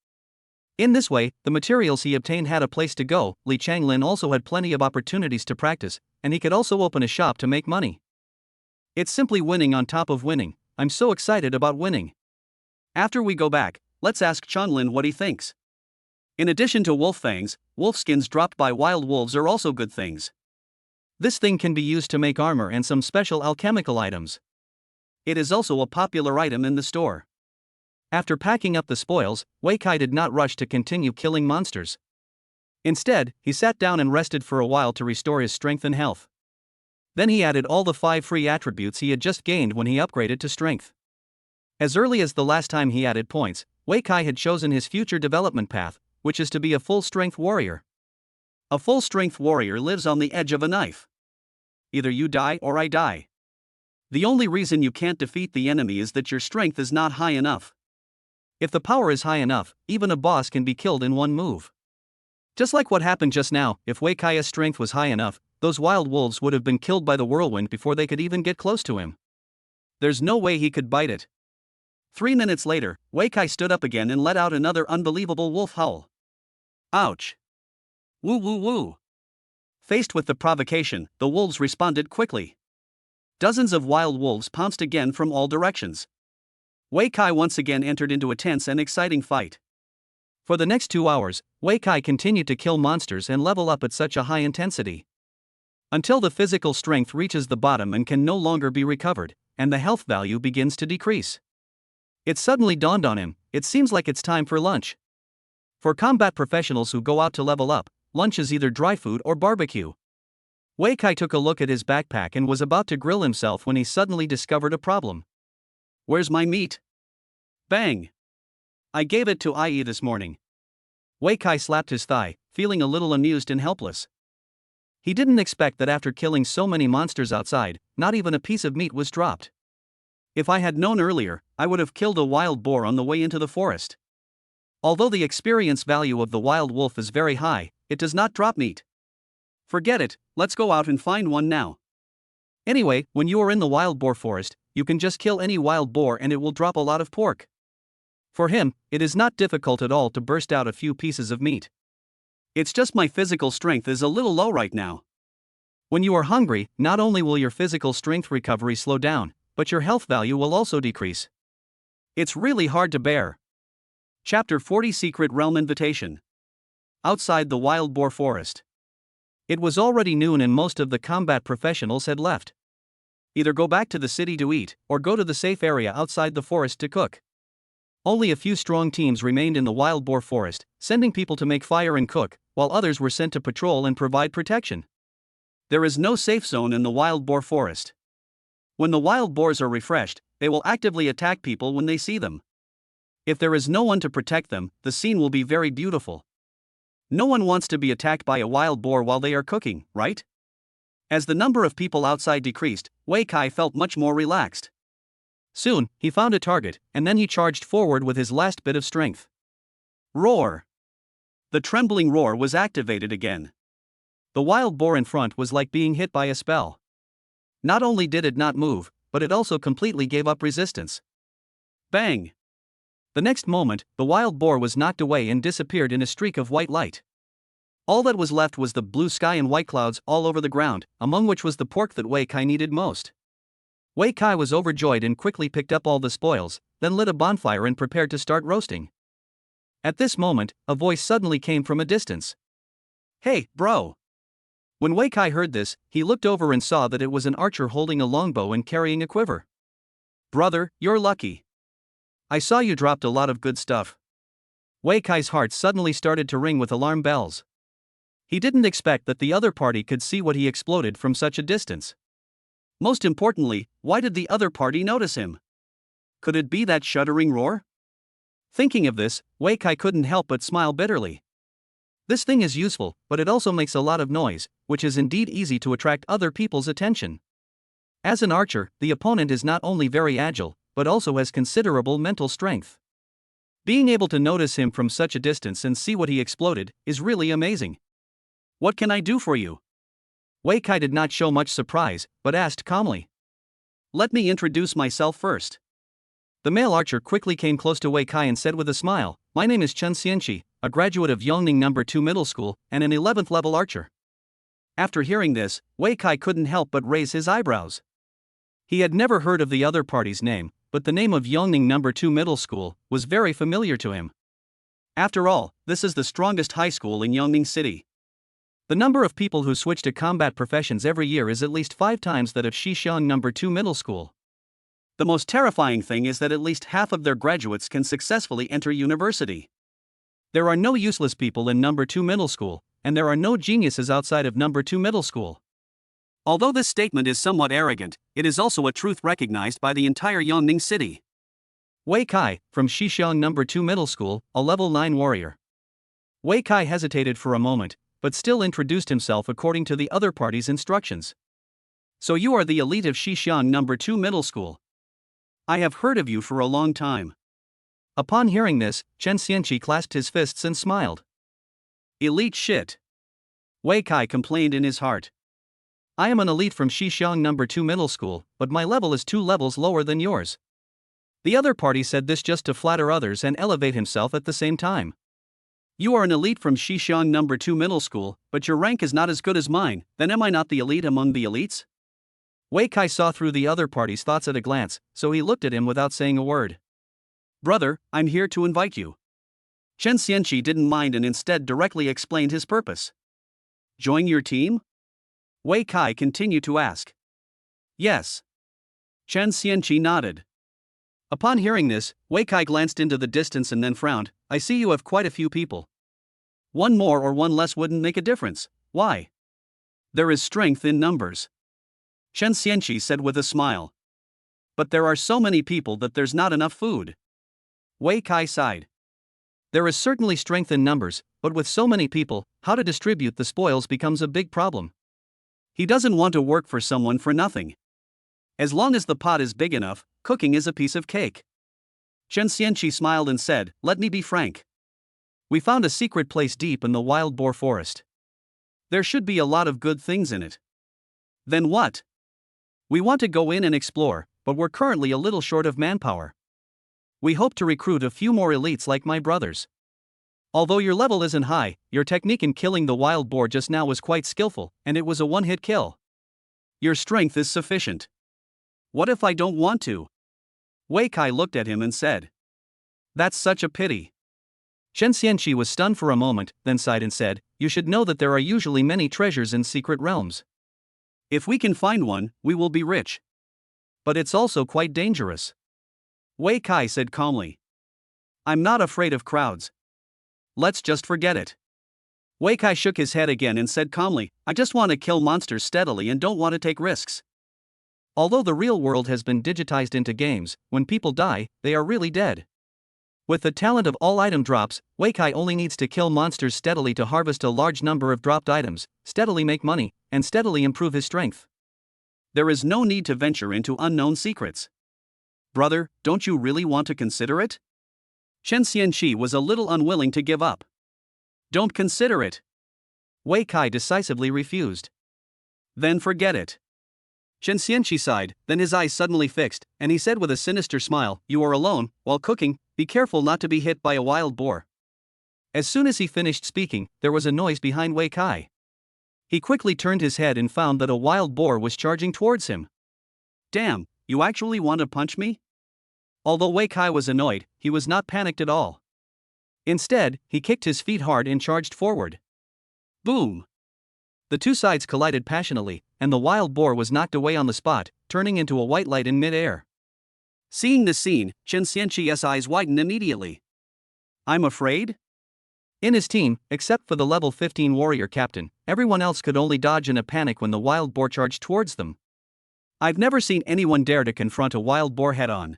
In this way, the materials he obtained had a place to go. Li Changlin also had plenty of opportunities to practice, and he could also open a shop to make money. It's simply winning on top of winning. I'm so excited about winning. After we go back, let's ask Changlin what he thinks. In addition to wolf fangs, wolf skins dropped by wild wolves are also good things. This thing can be used to make armor and some special alchemical items. It is also a popular item in the store. After packing up the spoils, Wei Kai did not rush to continue killing monsters. Instead, he sat down and rested for a while to restore his strength and health. Then he added all the 5 free attributes he had just gained when he upgraded to strength. As early as the last time he added points, Wei Kai had chosen his future development path, which is to be a full-strength warrior. A full-strength warrior lives on the edge of a knife. Either you die or I die. The only reason you can't defeat the enemy is that your strength is not high enough. If the power is high enough, even a boss can be killed in one move. Just like what happened just now, if Wei Kai's strength was high enough, those wild wolves would have been killed by the whirlwind before they could even get close to him. There's no way he could bite it. 3 minutes later, Wei Kai stood up again and let out another unbelievable wolf howl. Ouch! Woo woo woo! Faced with the provocation, the wolves responded quickly. Dozens of wild wolves pounced again from all directions. Wei Kai once again entered into a tense and exciting fight. For the next 2 hours, Wei Kai continued to kill monsters and level up at such a high intensity. Until the physical strength reaches the bottom and can no longer be recovered, and the health value begins to decrease. It suddenly dawned on him, it seems like it's time for lunch. For combat professionals who go out to level up, lunch is either dry food or barbecue. Wei Kai took a look at his backpack and was about to grill himself when he suddenly discovered a problem. Where's my meat? Bang! I gave it to IE this morning. Wei Kai slapped his thigh, feeling a little amused and helpless. He didn't expect that after killing so many monsters outside, not even a piece of meat was dropped. If I had known earlier, I would have killed a wild boar on the way into the forest. Although the experience value of the wild wolf is very high, it does not drop meat. Forget it, let's go out and find one now. Anyway, when you are in the wild boar forest, you can just kill any wild boar and it will drop a lot of pork. For him, it is not difficult at all to burst out a few pieces of meat. It's just my physical strength is a little low right now. When you are hungry, not only will your physical strength recovery slow down, but your health value will also decrease. It's really hard to bear. Chapter 40 Secret Realm Invitation. Outside the wild boar forest. It was already noon and most of the combat professionals had left. Either go back to the city to eat, or go to the safe area outside the forest to cook. Only a few strong teams remained in the wild boar forest, sending people to make fire and cook, while others were sent to patrol and provide protection. There is no safe zone in the wild boar forest. When the wild boars are refreshed, they will actively attack people when they see them. If there is no one to protect them, the scene will be very beautiful. No one wants to be attacked by a wild boar while they are cooking, right? As the number of people outside decreased, Wei Kai felt much more relaxed. Soon, he found a target, and then he charged forward with his last bit of strength. Roar! The trembling roar was activated again. The wild boar in front was like being hit by a spell. Not only did it not move, but it also completely gave up resistance. Bang! The next moment, the wild boar was knocked away and disappeared in a streak of white light. All that was left was the blue sky and white clouds all over the ground, among which was the pork that Wei Kai needed most. Wei Kai was overjoyed and quickly picked up all the spoils, then lit a bonfire and prepared to start roasting. At this moment, a voice suddenly came from a distance. "Hey, bro!" When Wei Kai heard this, he looked over and saw that it was an archer holding a longbow and carrying a quiver. "Brother, you're lucky. I saw you dropped a lot of good stuff." Wei Kai's heart suddenly started to ring with alarm bells. He didn't expect that the other party could see what he exploded from such a distance. Most importantly, why did the other party notice him? Could it be that shuddering roar? Thinking of this, Wei Kai couldn't help but smile bitterly. This thing is useful, but it also makes a lot of noise, which is indeed easy to attract other people's attention. As an archer, the opponent is not only very agile, but also has considerable mental strength. Being able to notice him from such a distance and see what he exploded is really amazing. "What can I do for you?" Wei Kai did not show much surprise, but asked calmly. "Let me introduce myself first." The male archer quickly came close to Wei Kai and said with a smile, "My name is Chen Xianqi, a graduate of Yongning No. 2 Middle School and an 11th level archer." After hearing this, Wei Kai couldn't help but raise his eyebrows. He had never heard of the other party's name, but the name of Yongning No. 2 Middle School was very familiar to him. After all, this is the strongest high school in Yongning City. The number of people who switch to combat professions every year is at least 5 times that of Shaoling No. 2 Middle School. The most terrifying thing is that at least half of their graduates can successfully enter university. There are no useless people in No. 2 Middle School, and there are no geniuses outside of No. 2 Middle School. Although this statement is somewhat arrogant, it is also a truth recognized by the entire Yongning City. Wei Kai, from Shaoling No. 2 Middle School, a level 9 warrior. Wei Kai hesitated for a moment, but still introduced himself according to the other party's instructions. "So you are the elite of Shaoling No. 2 Middle School. I have heard of you for a long time." Upon hearing this, Chen Xianqi clasped his fists and smiled. "Elite shit," Wei Kai complained in his heart. "I am an elite from Shaoling No. 2 Middle School, but my level is 2 levels lower than yours." The other party said this just to flatter others and elevate himself at the same time. "You are an elite from Shaoling No. 2 Middle School, but your rank is not as good as mine, then am I not the elite among the elites?" Wei Kai saw through the other party's thoughts at a glance, so he looked at him without saying a word. "Brother, I'm here to invite you." Chen Xianqi didn't mind and instead directly explained his purpose. "Join your team?" Wei Kai continued to ask. "Yes." Chen Xianqi nodded. Upon hearing this, Wei Kai glanced into the distance and then frowned. "I see you have quite a few people. One more or one less wouldn't make a difference. Why?" "There is strength in numbers," Chen Xianqi said with a smile. "But there are so many people that there's not enough food." Wei Kai sighed. There is certainly strength in numbers, but with so many people, how to distribute the spoils becomes a big problem. He doesn't want to work for someone for nothing. As long as the pot is big enough, cooking is a piece of cake. Chen Xianqi smiled and said, "Let me be frank. We found a secret place deep in the wild boar forest. There should be a lot of good things in it." "Then what?" "We want to go in and explore, but we're currently a little short of manpower. We hope to recruit a few more elites like my brothers. Although your level isn't high, your technique in killing the wild boar just now was quite skillful, and it was a one-hit kill. Your strength is sufficient. What if I don't want to?" Wei Kai looked at him and said. "That's such a pity." Chen Xianqi was stunned for a moment, then sighed and said, "You should know that there are usually many treasures in secret realms. If we can find one, we will be rich." But it's also quite dangerous. Wei Kai said calmly. I'm not afraid of crowds. Let's just forget it. Wei Kai shook his head again and said calmly, I just want to kill monsters steadily and don't want to take risks. Although the real world has been digitized into games, when people die, they are really dead. With the talent of all item drops, Wei Kai only needs to kill monsters steadily to harvest a large number of dropped items, steadily make money, and steadily improve his strength. There is no need to venture into unknown secrets. Brother, don't you really want to consider it? Chen Xianqi was a little unwilling to give up. Don't consider it. Wei Kai decisively refused. Then forget it. Chen Xianqi sighed, then his eyes suddenly fixed, and he said with a sinister smile, You are alone, while cooking, be careful not to be hit by a wild boar. As soon as he finished speaking, there was a noise behind Wei Kai. He quickly turned his head and found that a wild boar was charging towards him. Damn, you actually want to punch me? Although Wei Kai was annoyed, he was not panicked at all. Instead, he kicked his feet hard and charged forward. Boom! The two sides collided passionately, and the wild boar was knocked away on the spot, turning into a white light in mid-air. Seeing this scene, Chen Xianqi's eyes widened immediately. I'm afraid? In his team, except for the level 15 warrior captain, everyone else could only dodge in a panic when the wild boar charged towards them. I've never seen anyone dare to confront a wild boar head-on.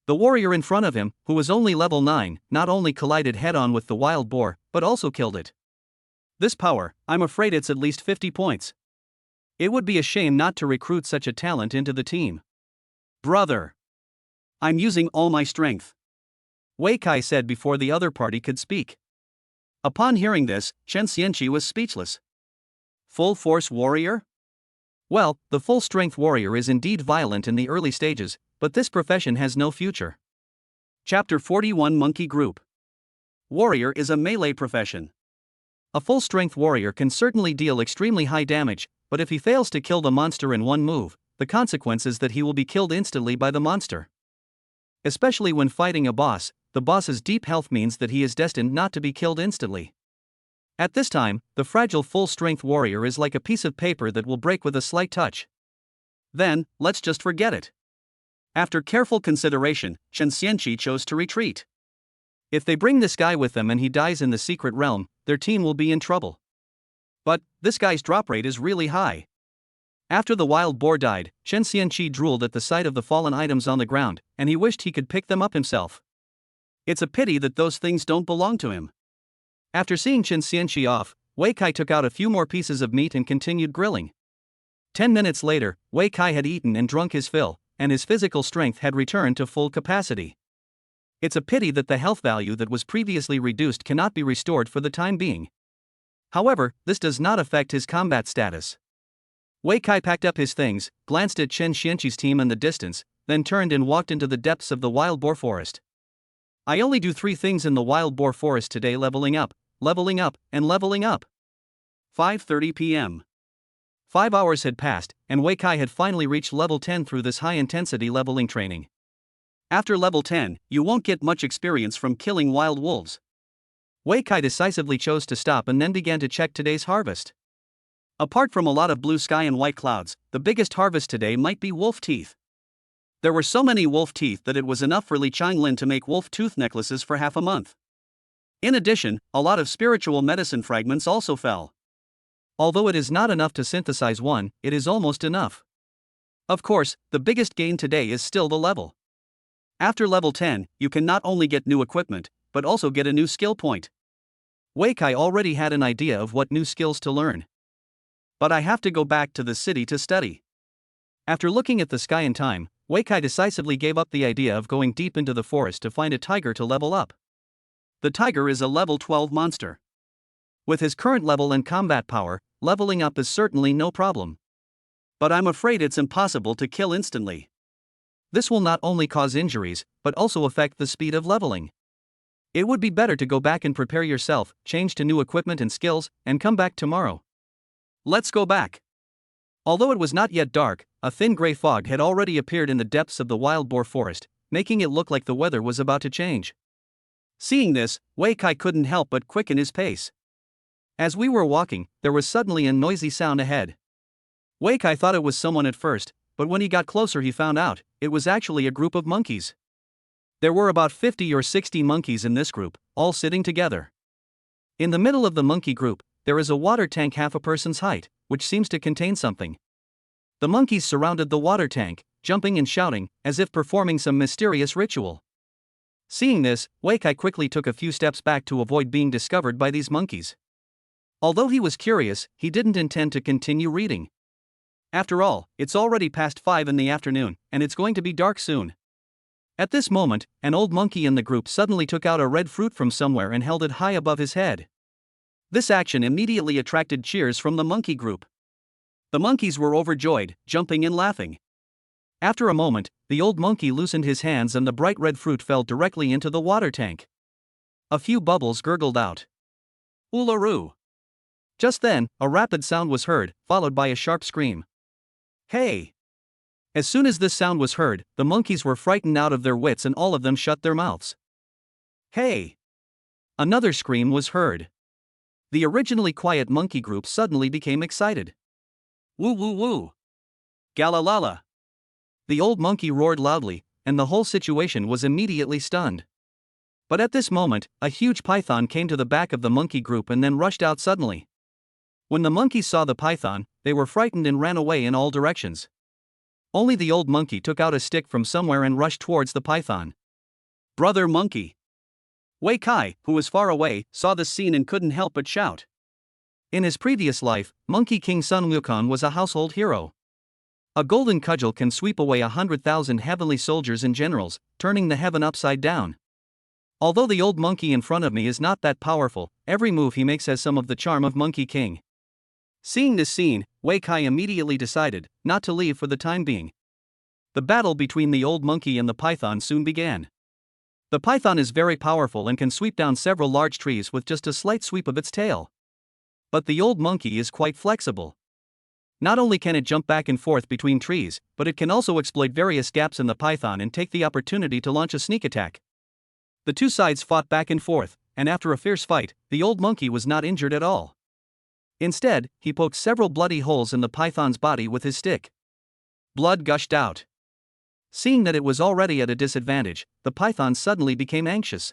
The warrior in front of him, who was only level 9, not only collided head-on with the wild boar, but also killed it. This power, I'm afraid it's at least 50 points. It would be a shame not to recruit such a talent into the team. Brother! I'm using all my strength. Wei Kai said before the other party could speak. Upon hearing this, Chen Xianqi was speechless. Full force warrior? Well, the full strength warrior is indeed violent in the early stages, but this profession has no future. Chapter 41 Monkey Group. Warrior is a melee profession. A full strength warrior can certainly deal extremely high damage, but if he fails to kill the monster in one move, the consequence is that he will be killed instantly by the monster. Especially when fighting a boss, the boss's deep health means that he is destined not to be killed instantly. At this time, the fragile full-strength warrior is like a piece of paper that will break with a slight touch. Then, let's just forget it. After careful consideration, Chen Xianqi chose to retreat. If they bring this guy with them and he dies in the secret realm, their team will be in trouble. But, this guy's drop rate is really high. After the wild boar died, Chen Xianqi drooled at the sight of the fallen items on the ground, and he wished he could pick them up himself. It's a pity that those things don't belong to him. After seeing Chen Xianqi off, Wei Kai took out a few more pieces of meat and continued grilling. 10 minutes later, Wei Kai had eaten and drunk his fill, and his physical strength had returned to full capacity. It's a pity that the health value that was previously reduced cannot be restored for the time being. However, this does not affect his combat status. Wei Kai packed up his things, glanced at Chen Xianqi's team in the distance, then turned and walked into the depths of the wild boar forest. I only do 3 things in the wild boar forest today: leveling up, and leveling up. 5:30 p.m. 5 hours had passed, and Wei Kai had finally reached level 10 through this high-intensity leveling training. After level 10, you won't get much experience from killing wild wolves. Wei Kai decisively chose to stop and then began to check today's harvest. Apart from a lot of blue sky and white clouds, the biggest harvest today might be wolf teeth. There were so many wolf teeth that it was enough for Li Changlin to make wolf tooth necklaces for half a month. In addition, a lot of spiritual medicine fragments also fell. Although it is not enough to synthesize one, it is almost enough. Of course, the biggest gain today is still the level. After level 10, you can not only get new equipment, but also get a new skill point. Wei Kai already had an idea of what new skills to learn. But I have to go back to the city to study. After looking at the sky and time, Wei Kai decisively gave up the idea of going deep into the forest to find a tiger to level up. The tiger is a level 12 monster. With his current level and combat power, leveling up is certainly no problem. But I'm afraid it's impossible to kill instantly. This will not only cause injuries, but also affect the speed of leveling. It would be better to go back and prepare yourself, change to new equipment and skills, and come back tomorrow. Let's go back. Although it was not yet dark, a thin gray fog had already appeared in the depths of the wild boar forest, making it look like the weather was about to change. Seeing this, Wei Kai couldn't help but quicken his pace. As we were walking, there was suddenly a noisy sound ahead. Wei Kai thought it was someone at first, but when he got closer he found out it was actually a group of monkeys. There were about 50 or 60 monkeys in this group, all sitting together. In the middle of the monkey group, there is a water tank half a person's height, which seems to contain something. The monkeys surrounded the water tank, jumping and shouting, as if performing some mysterious ritual. Seeing this, Wei Kai quickly took a few steps back to avoid being discovered by these monkeys. Although he was curious, he didn't intend to continue reading. After all, it's already past 5 in the afternoon, and it's going to be dark soon. At this moment, an old monkey in the group suddenly took out a red fruit from somewhere and held it high above his head. This action immediately attracted cheers from the monkey group. The monkeys were overjoyed, jumping and laughing. After a moment, the old monkey loosened his hands and the bright red fruit fell directly into the water tank. A few bubbles gurgled out. Uluru! Just then, a rapid sound was heard, followed by a sharp scream. Hey! As soon as this sound was heard, the monkeys were frightened out of their wits and all of them shut their mouths. Hey! Another scream was heard. The originally quiet monkey group suddenly became excited. Woo woo woo! Galalala! The old monkey roared loudly, and the whole situation was immediately stunned. But at this moment, a huge python came to the back of the monkey group and then rushed out suddenly. When the monkeys saw the python, they were frightened and ran away in all directions. Only the old monkey took out a stick from somewhere and rushed towards the python. Brother monkey! Wei Kai, who was far away, saw this scene and couldn't help but shout. In his previous life, Monkey King Sun Wukong was a household hero. A golden cudgel can sweep away 100,000 heavenly soldiers and generals, turning the heaven upside down. Although the old monkey in front of me is not that powerful, every move he makes has some of the charm of Monkey King. Seeing this scene, Wei Kai immediately decided not to leave for the time being. The battle between the old monkey and the python soon began. The python is very powerful and can sweep down several large trees with just a slight sweep of its tail. But the old monkey is quite flexible. Not only can it jump back and forth between trees, but it can also exploit various gaps in the python and take the opportunity to launch a sneak attack. The two sides fought back and forth, and after a fierce fight, the old monkey was not injured at all. Instead, he poked several bloody holes in the python's body with his stick. Blood gushed out. Seeing that it was already at a disadvantage, the python suddenly became anxious.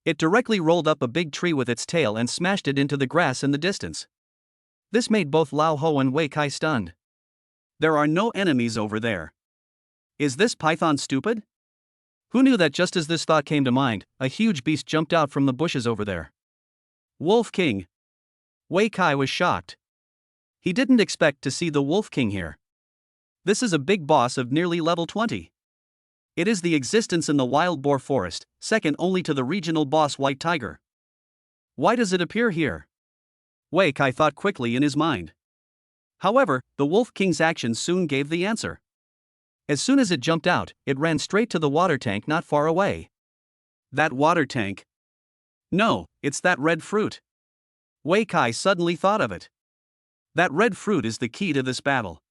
It directly rolled up a big tree with its tail and smashed it into the grass in the distance. This made both Lao Ho and Wei Kai stunned. There are no enemies over there. Is this python stupid? Who knew that just as this thought came to mind, a huge beast jumped out from the bushes over there. Wolf King! Wei Kai was shocked. He didn't expect to see the Wolf King here. This is a big boss of nearly level 20. It is the existence in the wild boar forest, second only to the regional boss White Tiger. Why does it appear here? Wei Kai thought quickly in his mind. However, the Wolf King's actions soon gave the answer. As soon as it jumped out, it ran straight to the water tank not far away. That water tank? No, it's that red fruit. Wei Kai suddenly thought of it. That red fruit is the key to this battle.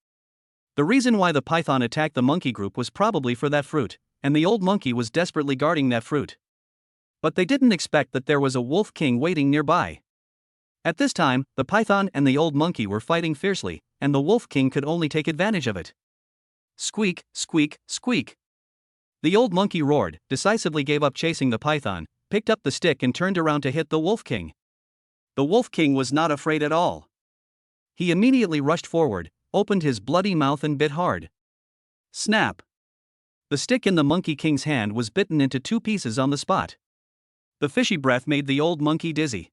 The reason why the python attacked the monkey group was probably for that fruit, and the old monkey was desperately guarding that fruit. But they didn't expect that there was a Wolf King waiting nearby. At this time, the python and the old monkey were fighting fiercely, and the Wolf King could only take advantage of it. Squeak, squeak, squeak. The old monkey roared, decisively gave up chasing the python, picked up the stick and turned around to hit the Wolf King. The Wolf King was not afraid at all. He immediately rushed forward, opened his bloody mouth and bit hard. Snap! The stick in the Monkey King's hand was bitten into 2 pieces on the spot. The fishy breath made the old monkey dizzy.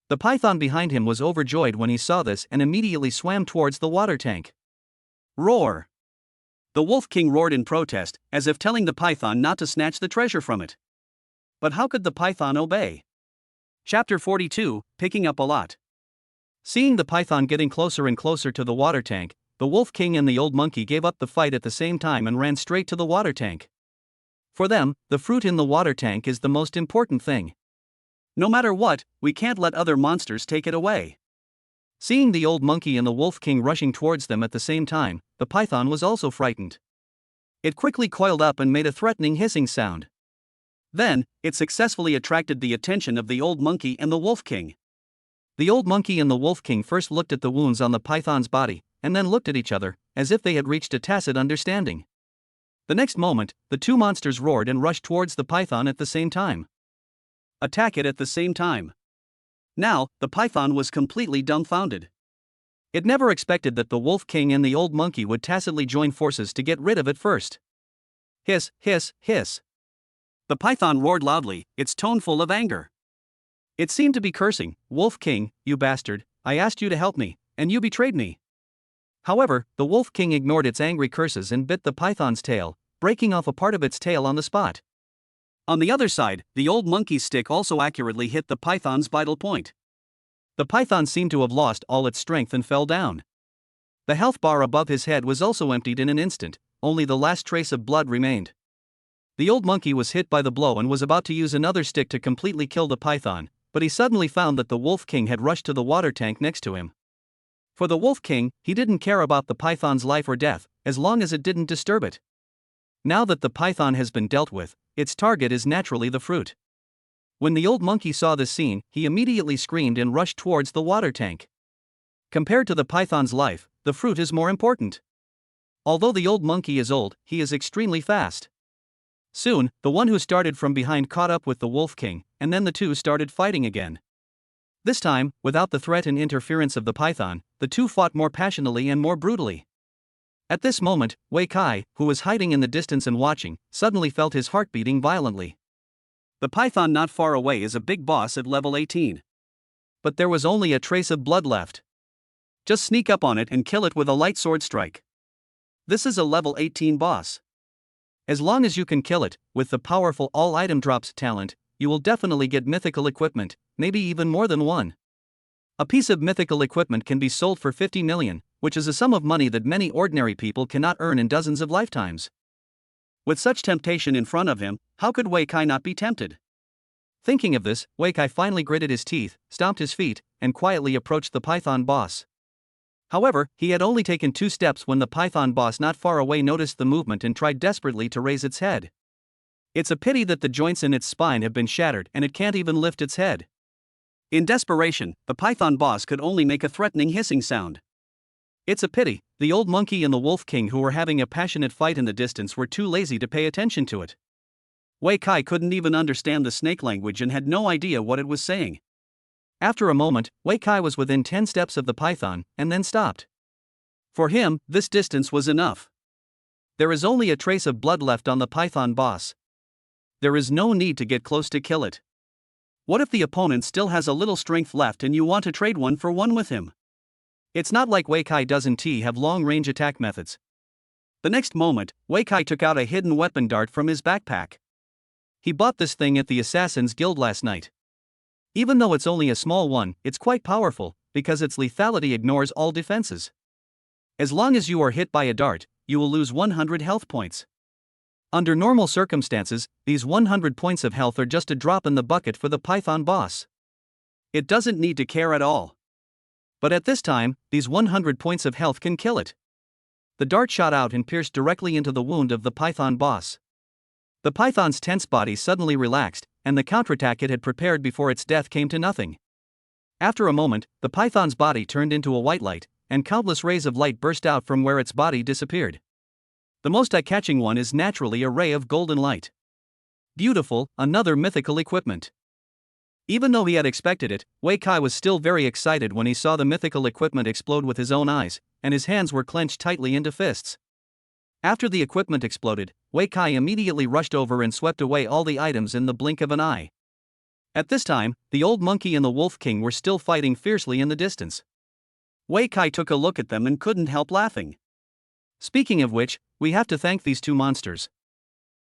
The python behind him was overjoyed when he saw this and immediately swam towards the water tank. Roar! The Wolf King roared in protest, as if telling the python not to snatch the treasure from it. But how could the python obey? Chapter 42, Picking Up a Lot. Seeing the python getting closer and closer to the water tank, the Wolf King and the old monkey gave up the fight at the same time and ran straight to the water tank. For them, the fruit in the water tank is the most important thing. No matter what, we can't let other monsters take it away. Seeing the old monkey and the Wolf King rushing towards them at the same time, the python was also frightened. It quickly coiled up and made a threatening hissing sound. Then, it successfully attracted the attention of the old monkey and the Wolf King. The old monkey and the Wolf King first looked at the wounds on the python's body, and then looked at each other, as if they had reached a tacit understanding. The next moment, the two monsters roared and rushed towards the python at the same time. Attack it at the same time. Now, the python was completely dumbfounded. It never expected that the Wolf King and the old monkey would tacitly join forces to get rid of it first. Hiss, hiss, hiss. The python roared loudly, its tone full of anger. It seemed to be cursing, "Wolf King, you bastard, I asked you to help me, and you betrayed me." However, the Wolf King ignored its angry curses and bit the python's tail, breaking off a part of its tail on the spot. On the other side, the old monkey's stick also accurately hit the python's vital point. The python seemed to have lost all its strength and fell down. The health bar above his head was also emptied in an instant, only the last trace of blood remained. The old monkey was hit by the blow and was about to use another stick to completely kill the python, but he suddenly found that the Wolf King had rushed to the water tank next to him. For the Wolf King, he didn't care about the python's life or death, as long as it didn't disturb it. Now that the python has been dealt with, its target is naturally the fruit. When the old monkey saw this scene, he immediately screamed and rushed towards the water tank. Compared to the python's life, the fruit is more important. Although the old monkey is old, he is extremely fast. Soon, the one who started from behind caught up with the Wolf King, and then the two started fighting again. This time, without the threat and interference of the python, the two fought more passionately and more brutally. At this moment, Wei Kai, who was hiding in the distance and watching, suddenly felt his heart beating violently. The python not far away is a big boss at level 18. But there was only a trace of blood left. Just sneak up on it and kill it with a light sword strike. This is a level 18 boss. As long as you can kill it, with the powerful all item drops talent, you will definitely get mythical equipment, maybe even more than one. A piece of mythical equipment can be sold for 50 million, which is a sum of money that many ordinary people cannot earn in dozens of lifetimes. With such temptation in front of him, how could Wei Kai not be tempted? Thinking of this, Wei Kai finally gritted his teeth, stomped his feet, and quietly approached the python boss. However, he had only taken 2 steps when the python boss not far away noticed the movement and tried desperately to raise its head. It's a pity that the joints in its spine have been shattered and it can't even lift its head. In desperation, the python boss could only make a threatening hissing sound. It's a pity, the old monkey and the Wolf King who were having a passionate fight in the distance were too lazy to pay attention to it. Wei Kai couldn't even understand the snake language and had no idea what it was saying. After a moment, Wei Kai was within 10 steps of the python, and then stopped. For him, this distance was enough. There is only a trace of blood left on the python boss. There is no need to get close to kill it. What if the opponent still has a little strength left and you want to trade 1 for 1 with him? It's not like Wei Kai doesn't have long-range attack methods. The next moment, Wei Kai took out a hidden weapon dart from his backpack. He bought this thing at the Assassin's Guild last night. Even though it's only a small one, it's quite powerful, because its lethality ignores all defenses. As long as you are hit by a dart, you will lose 100 health points. Under normal circumstances, these 100 points of health are just a drop in the bucket for the python boss. It doesn't need to care at all. But at this time, these 100 points of health can kill it. The dart shot out and pierced directly into the wound of the python boss. The python's tense body suddenly relaxed, and the counterattack it had prepared before its death came to nothing. After a moment, the python's body turned into a white light, and countless rays of light burst out from where its body disappeared. The most eye-catching one is naturally a ray of golden light. Beautiful, another mythical equipment. Even though he had expected it, Wei Kai was still very excited when he saw the mythical equipment explode with his own eyes, and his hands were clenched tightly into fists. After the equipment exploded, Wei Kai immediately rushed over and swept away all the items in the blink of an eye. At this time, the old monkey and the Wolf King were still fighting fiercely in the distance. Wei Kai took a look at them and couldn't help laughing. Speaking of which, we have to thank these two monsters.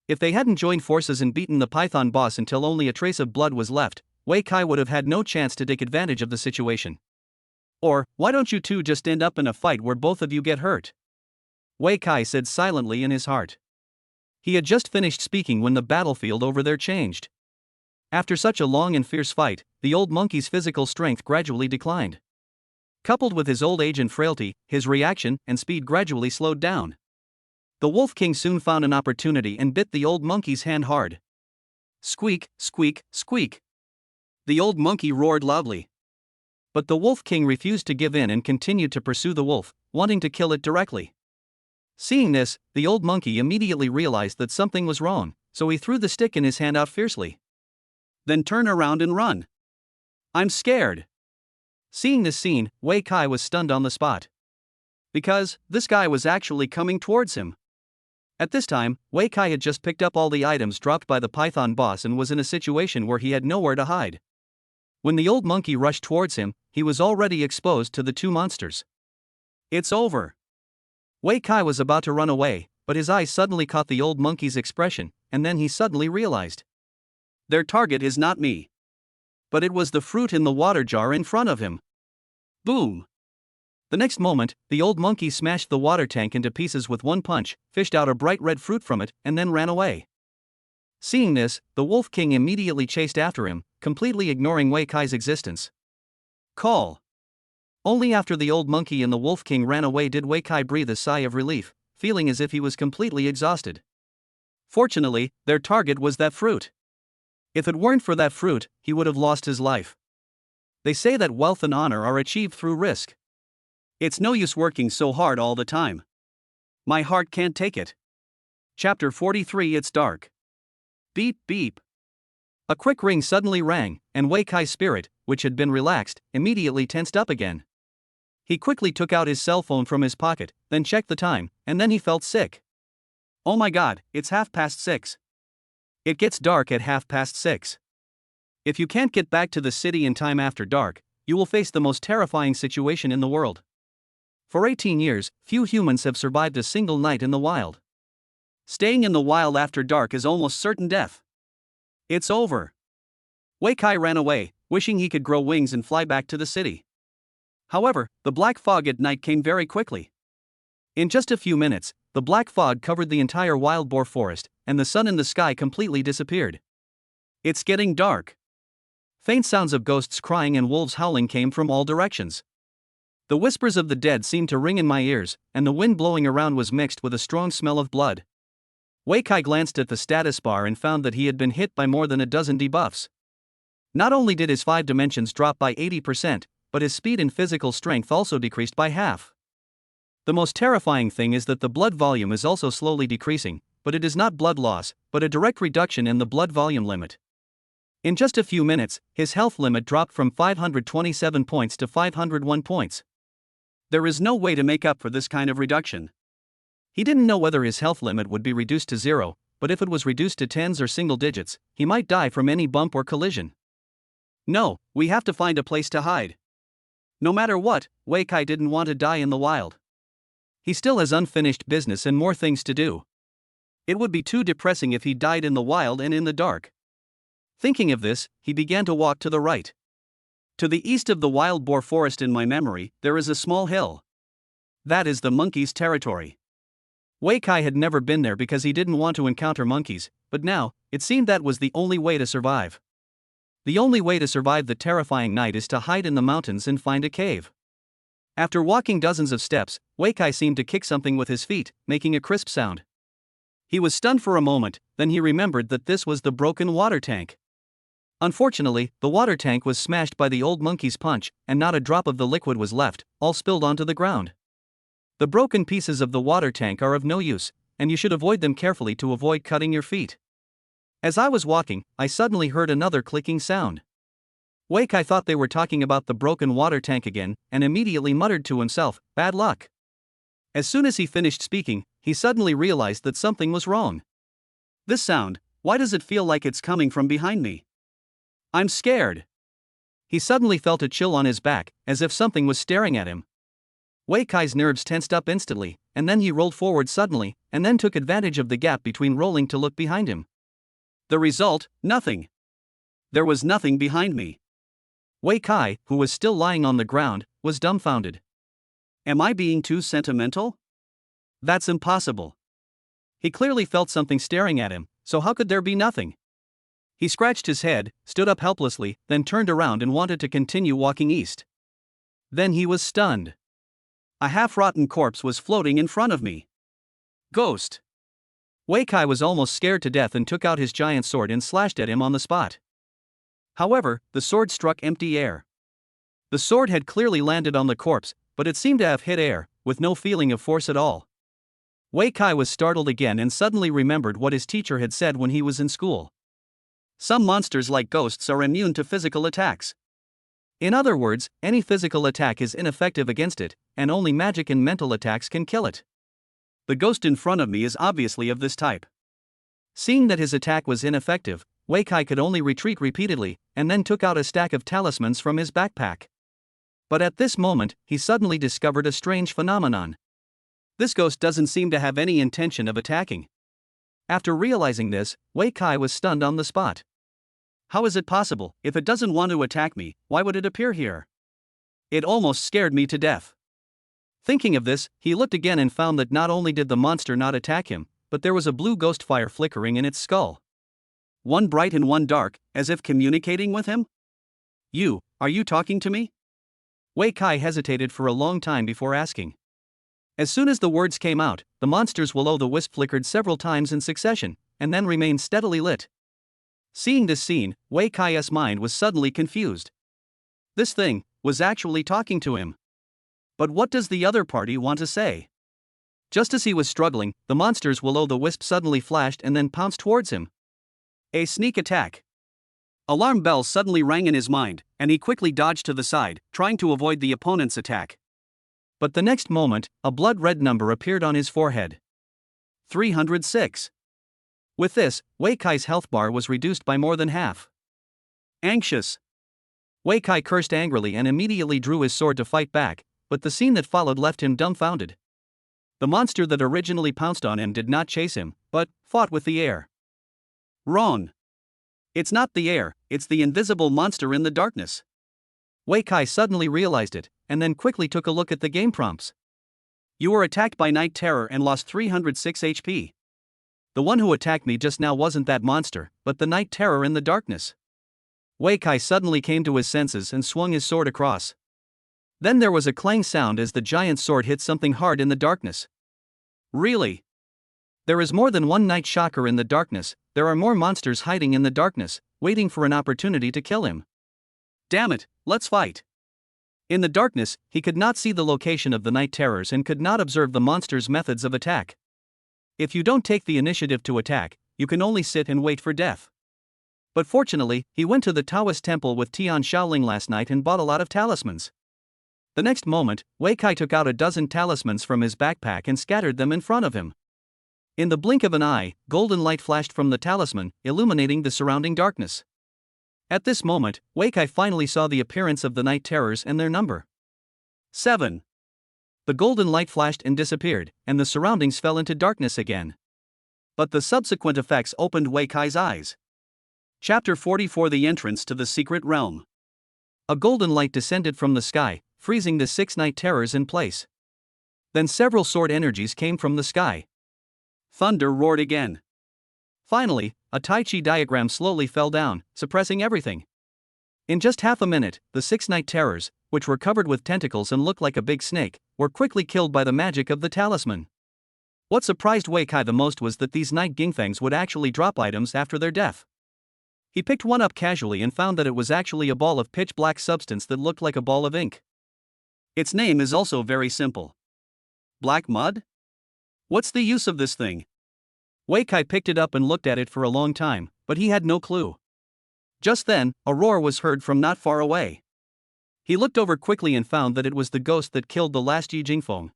If they hadn't joined forces and beaten the python boss until only a trace of blood was left, Wei Kai would have had no chance to take advantage of the situation. Or, why don't you two just end up in a fight where both of you get hurt? Wei Kai said silently in his heart. He had just finished speaking when the battlefield over there changed. After such a long and fierce fight, the old monkey's physical strength gradually declined. Coupled with his old age and frailty, his reaction and speed gradually slowed down. The Wolf King soon found an opportunity and bit the old monkey's hand hard. Squeak, squeak, squeak. The old monkey roared loudly. But the Wolf King refused to give in and continued to pursue the wolf, wanting to kill it directly. Seeing this, the old monkey immediately realized that something was wrong, so he threw the stick in his hand out fiercely. Then turn around and run. I'm scared. Seeing this scene, Wei Kai was stunned on the spot. Because, this guy was actually coming towards him. At this time, Wei Kai had just picked up all the items dropped by the python boss and was in a situation where he had nowhere to hide. When the old monkey rushed towards him, he was already exposed to the two monsters. It's over. Wei Kai was about to run away, but his eyes suddenly caught the old monkey's expression, and then he suddenly realized. Their target is not me. But it was the fruit in the water jar in front of him. Boom! The next moment, the old monkey smashed the water tank into pieces with one punch, fished out a bright red fruit from it, and then ran away. Seeing this, the Wolf King immediately chased after him, completely ignoring Wei Kai's existence. Call. Only after the old monkey and the Wolf King ran away did Wei Kai breathe a sigh of relief, feeling as if he was completely exhausted. Fortunately, their target was that fruit. If it weren't for that fruit, he would have lost his life. They say that wealth and honor are achieved through risk. It's no use working so hard all the time. My heart can't take it. Chapter 43. It's dark. Beep beep. A quick ring suddenly rang, and Wei Kai's spirit, which had been relaxed, immediately tensed up again. He quickly took out his cell phone from his pocket, then checked the time, and then he felt sick. Oh my god, it's 6:30. It gets dark at 6:30. If you can't get back to the city in time after dark, you will face the most terrifying situation in the world. For 18 years, few humans have survived a single night in the wild. Staying in the wild after dark is almost certain death. It's over. Wei Kai ran away, wishing he could grow wings and fly back to the city. However, the black fog at night came very quickly. In just a few minutes, the black fog covered the entire wild boar forest, and the sun in the sky completely disappeared. It's getting dark. Faint sounds of ghosts crying and wolves howling came from all directions. The whispers of the dead seemed to ring in my ears, and the wind blowing around was mixed with a strong smell of blood. Wei Kai glanced at the status bar and found that he had been hit by more than a dozen debuffs. Not only did his 5 dimensions drop by 80%, but his speed and physical strength also decreased by half. The most terrifying thing is that the blood volume is also slowly decreasing, but it is not blood loss, but a direct reduction in the blood volume limit. In just a few minutes, his health limit dropped from 527 points to 501 points. There is no way to make up for this kind of reduction. He didn't know whether his health limit would be reduced to 0, but if it was reduced to tens or single digits, he might die from any bump or collision. No, we have to find a place to hide. No matter what, Wei Kai didn't want to die in the wild. He still has unfinished business and more things to do. It would be too depressing if he died in the wild and in the dark. Thinking of this, he began to walk to the right. To the east of the wild boar forest in my memory, there is a small hill. That is the monkey's territory. Wei Kai had never been there because he didn't want to encounter monkeys, but now, it seemed that was the only way to survive. The only way to survive the terrifying night is to hide in the mountains and find a cave. After walking dozens of steps, Wei Kai seemed to kick something with his feet, making a crisp sound. He was stunned for a moment, then he remembered that this was the broken water tank. Unfortunately, the water tank was smashed by the old monkey's punch, and not a drop of the liquid was left, all spilled onto the ground. The broken pieces of the water tank are of no use, and you should avoid them carefully to avoid cutting your feet. As I was walking, I suddenly heard another clicking sound. Wei Kai thought they were talking about the broken water tank again, and immediately muttered to himself, "Bad luck." As soon as he finished speaking, he suddenly realized that something was wrong. This sound, why does it feel like it's coming from behind me? I'm scared. He suddenly felt a chill on his back, as if something was staring at him. Wei Kai's nerves tensed up instantly, and then he rolled forward suddenly, and then took advantage of the gap between rolling to look behind him. The result, nothing. There was nothing behind me. Wei Kai, who was still lying on the ground, was dumbfounded. Am I being too sentimental? That's impossible. He clearly felt something staring at him, so how could there be nothing? He scratched his head, stood up helplessly, then turned around and wanted to continue walking east. Then he was stunned. A half-rotten corpse was floating in front of me. Ghost. Wei Kai was almost scared to death and took out his giant sword and slashed at him on the spot. However, the sword struck empty air. The sword had clearly landed on the corpse, but it seemed to have hit air, with no feeling of force at all. Wei Kai was startled again and suddenly remembered what his teacher had said when he was in school. Some monsters like ghosts are immune to physical attacks. In other words, any physical attack is ineffective against it, and only magic and mental attacks can kill it. The ghost in front of me is obviously of this type. Seeing that his attack was ineffective, Wei Kai could only retreat repeatedly, and then took out a stack of talismans from his backpack. But at this moment, he suddenly discovered a strange phenomenon. This ghost doesn't seem to have any intention of attacking. After realizing this, Wei Kai was stunned on the spot. How is it possible? If it doesn't want to attack me, why would it appear here? It almost scared me to death. Thinking of this, he looked again and found that not only did the monster not attack him, but there was a blue ghost fire flickering in its skull. One bright and one dark, as if communicating with him? Are you talking to me? Wei Kai hesitated for a long time before asking. As soon as the words came out, the monster's will-o'-the-wisp flickered several times in succession, and then remained steadily lit. Seeing this scene, Wei Kai's mind was suddenly confused. This thing was actually talking to him. But what does the other party want to say? Just as he was struggling, the monster's will-o'-the-wisp suddenly flashed and then pounced towards him. A sneak attack. Alarm bells suddenly rang in his mind, and he quickly dodged to the side, trying to avoid the opponent's attack. But the next moment, a blood-red number appeared on his forehead. 306. With this, Wei Kai's health bar was reduced by more than half. Anxious. Wei Kai cursed angrily and immediately drew his sword to fight back, but the scene that followed left him dumbfounded. The monster that originally pounced on him did not chase him, but fought with the air. Wrong. It's not the air, it's the invisible monster in the darkness. Wei Kai suddenly realized it, and then quickly took a look at the game prompts. You were attacked by Night Terror and lost 306 HP. The one who attacked me just now wasn't that monster, but the Night Terror in the darkness. Wei Kai suddenly came to his senses and swung his sword across. Then there was a clang sound as the giant's sword hit something hard in the darkness. Really? There is more than one Night Shocker in the darkness, there are more monsters hiding in the darkness, waiting for an opportunity to kill him. Damn it, let's fight. In the darkness, he could not see the location of the Night Terrors and could not observe the monster's methods of attack. If you don't take the initiative to attack, you can only sit and wait for death. But fortunately, he went to the Taoist temple with Tian Shaoling last night and bought a lot of talismans. The next moment, Wei Kai took out a dozen talismans from his backpack and scattered them in front of him. In the blink of an eye, golden light flashed from the talisman, illuminating the surrounding darkness. At this moment, Wei Kai finally saw the appearance of the Night Terrors and their number. 7. The golden light flashed and disappeared, and the surroundings fell into darkness again. But the subsequent effects opened Wei Kai's eyes. Chapter 44: The Entrance to the Secret Realm. A golden light descended from the sky, freezing the 6 Night Terrors in place. Then several sword energies came from the sky. Thunder roared again. Finally, a Tai Chi diagram slowly fell down, suppressing everything. In just half a minute, the 6 Night Terrors, which were covered with tentacles and looked like a big snake, were quickly killed by the magic of the talisman. What surprised Wei Kai the most was that these Night Gingfangs would actually drop items after their death. He picked one up casually and found that it was actually a ball of pitch-black substance that looked like a ball of ink. Its name is also very simple. Black mud? What's the use of this thing? Wei Kai picked it up and looked at it for a long time, but he had no clue. Just then, a roar was heard from not far away. He looked over quickly and found that it was the ghost that killed the last Yi Jingfeng.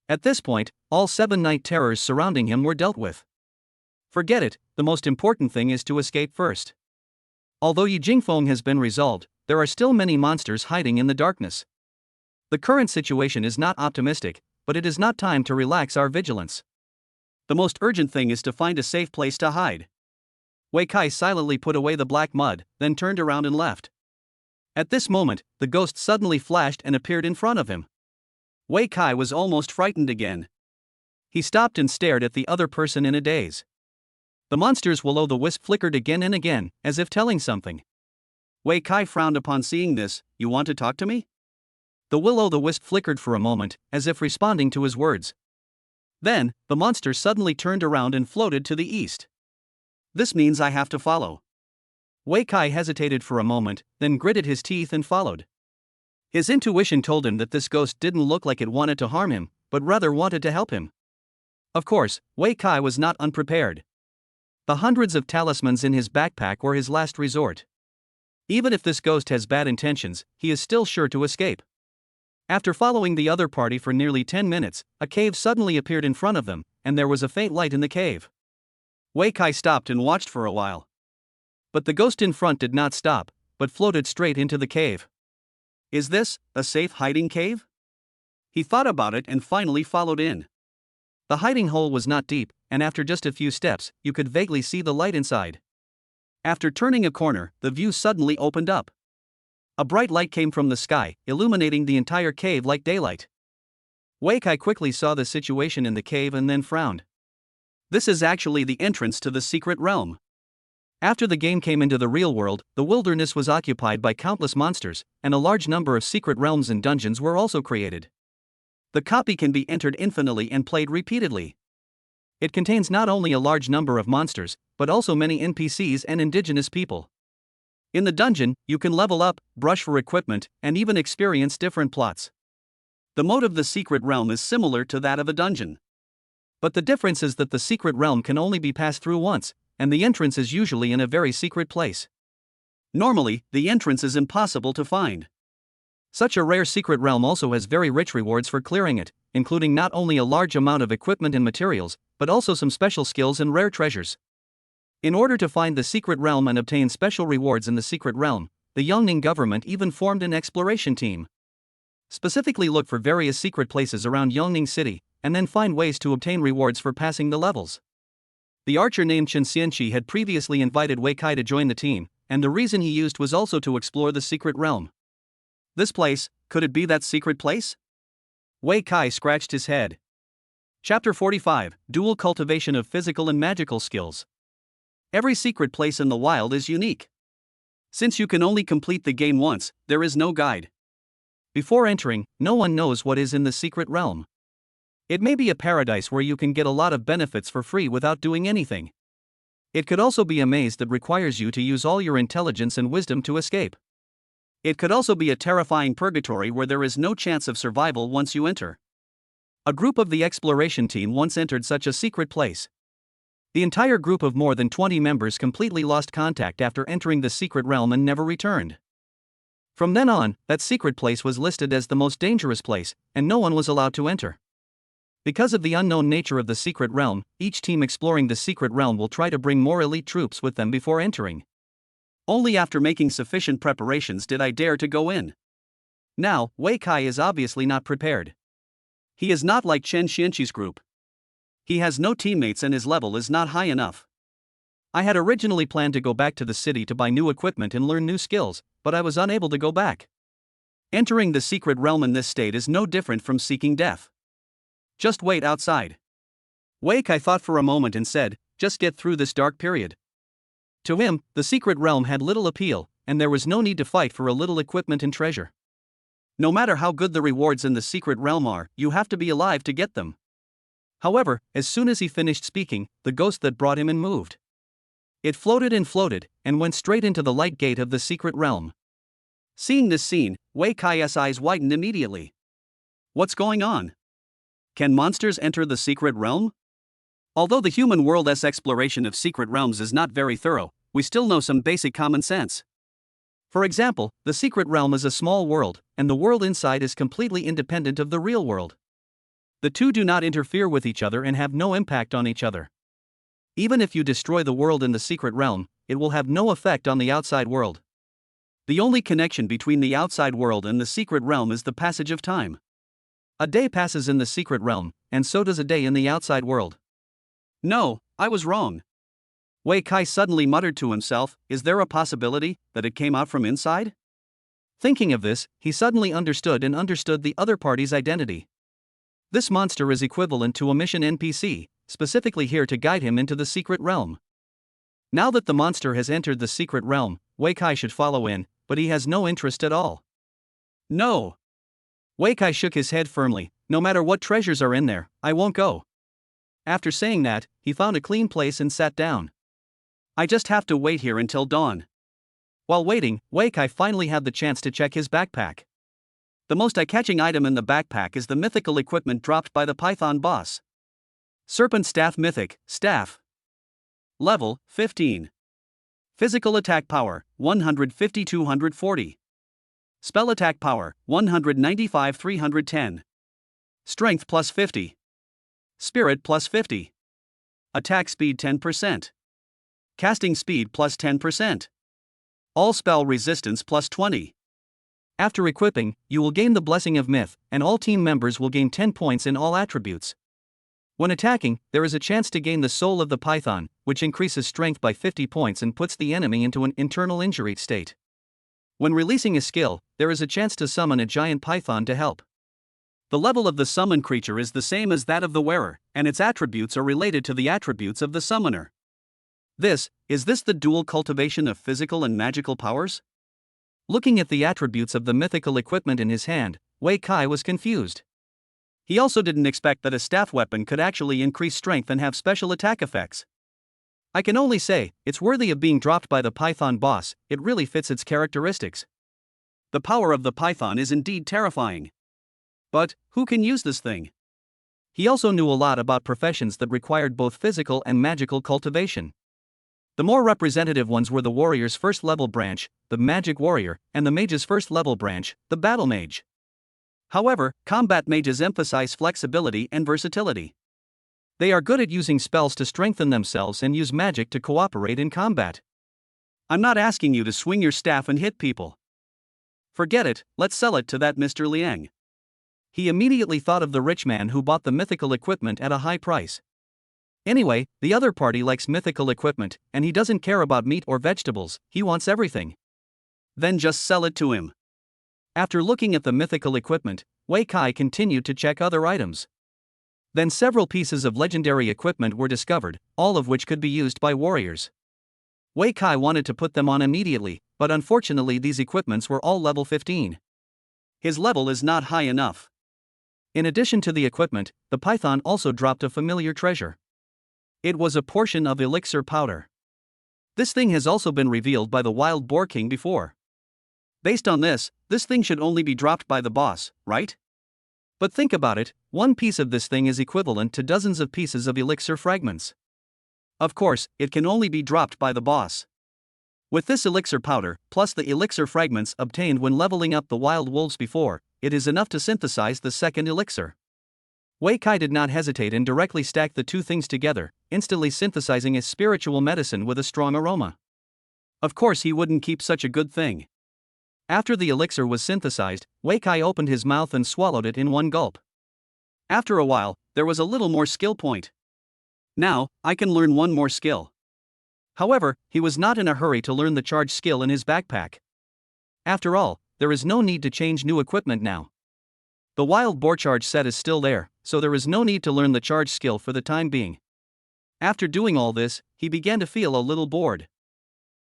At this point, all 7 Night Terrors surrounding him were dealt with. Forget it, the most important thing is to escape first. Although Yi Jingfeng has been resolved, there are still many monsters hiding in the darkness. The current situation is not optimistic, but it is not time to relax our vigilance. The most urgent thing is to find a safe place to hide. Wei Kai silently put away the black mud, then turned around and left. At this moment, the ghost suddenly flashed and appeared in front of him. Wei Kai was almost frightened again. He stopped and stared at the other person in a daze. The monster's will-o'-the-wisp flickered again and again, as if telling something. Wei Kai frowned upon seeing this. You want to talk to me? The will-o'-the-wisp flickered for a moment, as if responding to his words. Then, the monster suddenly turned around and floated to the east. This means I have to follow. Wei Kai hesitated for a moment, then gritted his teeth and followed. His intuition told him that this ghost didn't look like it wanted to harm him, but rather wanted to help him. Of course, Wei Kai was not unprepared. The hundreds of talismans in his backpack were his last resort. Even if this ghost has bad intentions, he is still sure to escape. After following the other party for nearly 10 minutes, a cave suddenly appeared in front of them, and there was a faint light in the cave. Wei Kai stopped and watched for a while. But the ghost in front did not stop, but floated straight into the cave. Is this a safe hiding cave? He thought about it and finally followed in. The hiding hole was not deep, and after just a few steps, you could vaguely see the light inside. After turning a corner, the view suddenly opened up. A bright light came from the sky, illuminating the entire cave like daylight. Wei Kai quickly saw the situation in the cave and then frowned. This is actually the entrance to the secret realm. After the game came into the real world, the wilderness was occupied by countless monsters, and a large number of secret realms and dungeons were also created. The copy can be entered infinitely and played repeatedly. It contains not only a large number of monsters, but also many NPCs and indigenous people. In the dungeon, you can level up, brush for equipment, and even experience different plots. The mode of the secret realm is similar to that of a dungeon. But the difference is that the secret realm can only be passed through once, and the entrance is usually in a very secret place. Normally, the entrance is impossible to find. Such a rare secret realm also has very rich rewards for clearing it, including not only a large amount of equipment and materials, but also some special skills and rare treasures. In order to find the secret realm and obtain special rewards in the secret realm, the Yongning government even formed an exploration team. Specifically look for various secret places around Yongning City, and then find ways to obtain rewards for passing the levels. The archer named Chen Xianqi had previously invited Wei Kai to join the team, and the reason he used was also to explore the secret realm. This place, could it be that secret place? Wei Kai scratched his head. Chapter 45, Dual Cultivation of Physical and Magical Skills. Every secret place in the wild is unique. Since you can only complete the game once, there is no guide. Before entering, no one knows what is in the secret realm. It may be a paradise where you can get a lot of benefits for free without doing anything. It could also be a maze that requires you to use all your intelligence and wisdom to escape. It could also be a terrifying purgatory where there is no chance of survival once you enter. A group of the exploration team once entered such a secret place. The entire group of more than 20 members completely lost contact after entering the secret realm and never returned. From then on, that secret place was listed as the most dangerous place, and no one was allowed to enter. Because of the unknown nature of the secret realm, each team exploring the secret realm will try to bring more elite troops with them before entering. Only after making sufficient preparations did I dare to go in. Now, Wei Kai is obviously not prepared. He is not like Chen Xianqi's group. He has no teammates and his level is not high enough. I had originally planned to go back to the city to buy new equipment and learn new skills, but I was unable to go back. Entering the secret realm in this state is no different from seeking death. Just wait outside. Wei Kai thought for a moment and said, just get through this dark period. To him, the secret realm had little appeal, and there was no need to fight for a little equipment and treasure. No matter how good the rewards in the secret realm are, you have to be alive to get them. However, as soon as he finished speaking, the ghost that brought him in moved. It floated, and went straight into the light gate of the secret realm. Seeing this scene, Wei Kai's eyes widened immediately. What's going on? Can monsters enter the secret realm? Although the human world's exploration of secret realms is not very thorough, we still know some basic common sense. For example, the secret realm is a small world, and the world inside is completely independent of the real world. The two do not interfere with each other and have no impact on each other. Even if you destroy the world in the secret realm, it will have no effect on the outside world. The only connection between the outside world and the secret realm is the passage of time. A day passes in the secret realm, and so does a day in the outside world. No, I was wrong. Wei Kai suddenly muttered to himself, is there a possibility that it came out from inside? Thinking of this, he suddenly understood the other party's identity. This monster is equivalent to a mission NPC, specifically here to guide him into the secret realm. Now that the monster has entered the secret realm, Wei Kai should follow in, but he has no interest at all. No. Wei Kai shook his head firmly, no matter what treasures are in there, I won't go. After saying that, he found a clean place and sat down. I just have to wait here until dawn. While waiting, Wei Kai finally had the chance to check his backpack. The most eye-catching item in the backpack is the mythical equipment dropped by the Python boss. Serpent Staff Mythic, Staff. Level, 15. Physical attack power, 150-240. Spell attack power, 195-310. Strength plus 50. Spirit plus 50. Attack speed 10%. Casting speed plus 10%. All spell resistance plus 20. After equipping, you will gain the Blessing of Myth, and all team members will gain 10 points in all attributes. When attacking, there is a chance to gain the Soul of the Python, which increases strength by 50 points and puts the enemy into an internal injury state. When releasing a skill, there is a chance to summon a giant python to help. The level of the summoned creature is the same as that of the wearer, and its attributes are related to the attributes of the summoner. Is this the dual cultivation of physical and magical powers? Looking at the attributes of the mythical equipment in his hand, Wei Kai was confused. He also didn't expect that a staff weapon could actually increase strength and have special attack effects. I can only say, it's worthy of being dropped by the Python boss, it really fits its characteristics. The power of the Python is indeed terrifying. But, who can use this thing? He also knew a lot about professions that required both physical and magical cultivation. The more representative ones were the warrior's first level branch, the magic warrior, and the mage's first level branch, the battle mage. However, combat mages emphasize flexibility and versatility. They are good at using spells to strengthen themselves and use magic to cooperate in combat. I'm not asking you to swing your staff and hit people. Forget it, let's sell it to that Mr. Liang. He immediately thought of the rich man who bought the mythical equipment at a high price. Anyway, the other party likes mythical equipment, and he doesn't care about meat or vegetables, he wants everything. Then just sell it to him. After looking at the mythical equipment, Wei Kai continued to check other items. Then several pieces of legendary equipment were discovered, all of which could be used by warriors. Wei Kai wanted to put them on immediately, but unfortunately these equipments were all level 15. His level is not high enough. In addition to the equipment, the python also dropped a familiar treasure. It was a portion of elixir powder. This thing has also been revealed by the wild boar king before. Based on this thing should only be dropped by the boss, right? But think about it, one piece of this thing is equivalent to dozens of pieces of elixir fragments. Of course, it can only be dropped by the boss. With this elixir powder, plus the elixir fragments obtained when leveling up the wild wolves before, it is enough to synthesize the second elixir. Wei Kai did not hesitate and directly stacked the two things together, instantly synthesizing a spiritual medicine with a strong aroma. Of course he wouldn't keep such a good thing. After the elixir was synthesized, Wei Kai opened his mouth and swallowed it in one gulp. After a while, there was a little more skill point. Now, I can learn one more skill. However, he was not in a hurry to learn the charge skill in his backpack. After all, there is no need to change new equipment now. The wild boar charge set is still there, so there is no need to learn the charge skill for the time being. After doing all this, he began to feel a little bored.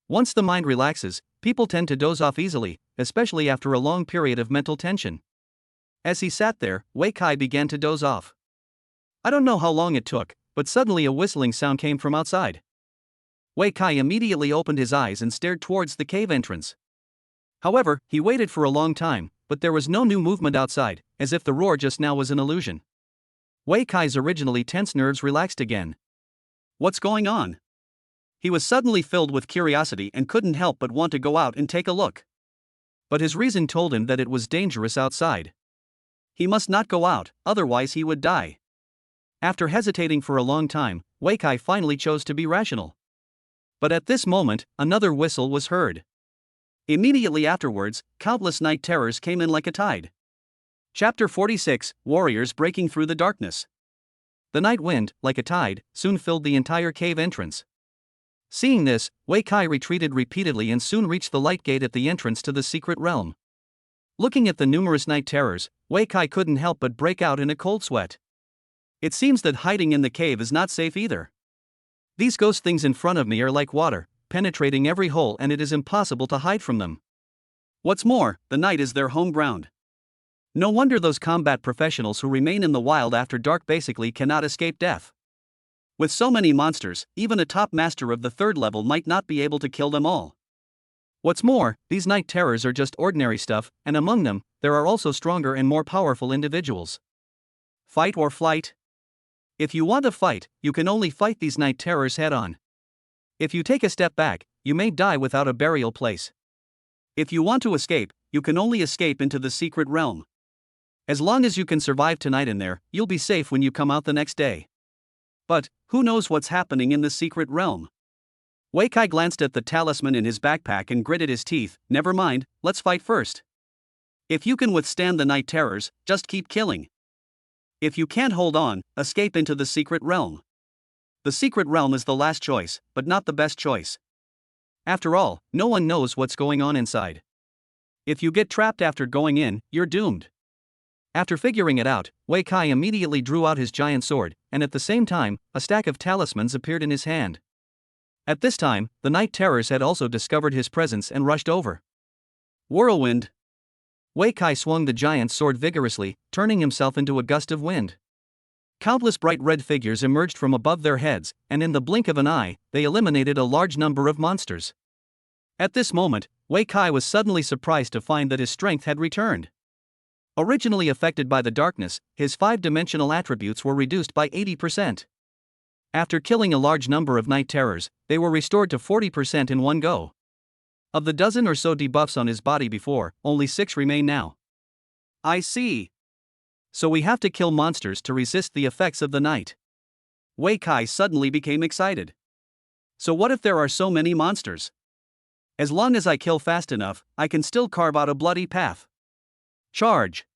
Once the mind relaxes, people tend to doze off easily, especially after a long period of mental tension. As he sat there, Wei Kai began to doze off. I don't know how long it took, but suddenly a whistling sound came from outside. Wei Kai immediately opened his eyes and stared towards the cave entrance. However, he waited for a long time, but there was no new movement outside, as if the roar just now was an illusion. Wei Kai's originally tense nerves relaxed again. What's going on? He was suddenly filled with curiosity and couldn't help but want to go out and take a look. But his reason told him that it was dangerous outside. He must not go out, otherwise he would die. After hesitating for a long time, Wei Kai finally chose to be rational. But at this moment, another whistle was heard. Immediately afterwards, countless night terrors came in like a tide. Chapter 46, Warriors Breaking Through the Darkness. The night wind, like a tide, soon filled the entire cave entrance. Seeing this, Wei Kai retreated repeatedly and soon reached the light gate at the entrance to the secret realm. Looking at the numerous night terrors, Wei Kai couldn't help but break out in a cold sweat. It seems that hiding in the cave is not safe either. These ghost things in front of me are like water, penetrating every hole, and it is impossible to hide from them. What's more, the night is their home ground. No wonder those combat professionals who remain in the wild after dark basically cannot escape death. With so many monsters, even a top master of the third level might not be able to kill them all. What's more, these night terrors are just ordinary stuff, and among them, there are also stronger and more powerful individuals. Fight or flight? If you want to fight, you can only fight these night terrors head on. If you take a step back, you may die without a burial place. If you want to escape, you can only escape into the secret realm. As long as you can survive tonight in there, you'll be safe when you come out the next day. But, who knows what's happening in the secret realm? Wei Kai glanced at the talisman in his backpack and gritted his teeth. Never mind, let's fight first. If you can withstand the night terrors, just keep killing. If you can't hold on, escape into the secret realm. The secret realm is the last choice, but not the best choice. After all, no one knows what's going on inside. If you get trapped after going in, you're doomed. After figuring it out, Wei Kai immediately drew out his giant sword, and at the same time, a stack of talismans appeared in his hand. At this time, the night terrors had also discovered his presence and rushed over. Whirlwind. Wei Kai swung the giant sword vigorously, turning himself into a gust of wind. Countless bright red figures emerged from above their heads, and in the blink of an eye, they eliminated a large number of monsters. At this moment, Wei Kai was suddenly surprised to find that his strength had returned. Originally affected by the darkness, his 5-dimensional attributes were reduced by 80%. After killing a large number of night terrors, they were restored to 40% in one go. Of the dozen or so debuffs on his body before, only 6 remain now. I see. So we have to kill monsters to resist the effects of the night. Wei Kai suddenly became excited. So what if there are so many monsters? As long as I kill fast enough, I can still carve out a bloody path. Charge!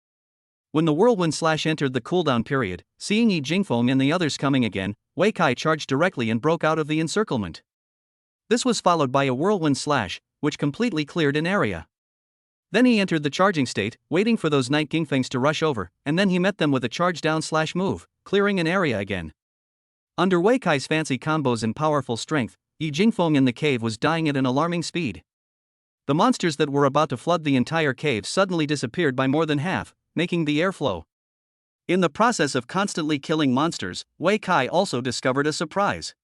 When the whirlwind slash entered the cooldown period, seeing Yi Jingfeng and the others coming again, Wei Kai charged directly and broke out of the encirclement. This was followed by a whirlwind slash, which completely cleared an area. Then he entered the charging state, waiting for those night Gingfengs to rush over, and then he met them with a charge down slash move, clearing an area again. Under Wei Kai's fancy combos and powerful strength, Yi Jingfeng in the cave was dying at an alarming speed. The monsters that were about to flood the entire cave suddenly disappeared by more than half, making the airflow. In the process of constantly killing monsters, Wei Kai also discovered a surprise.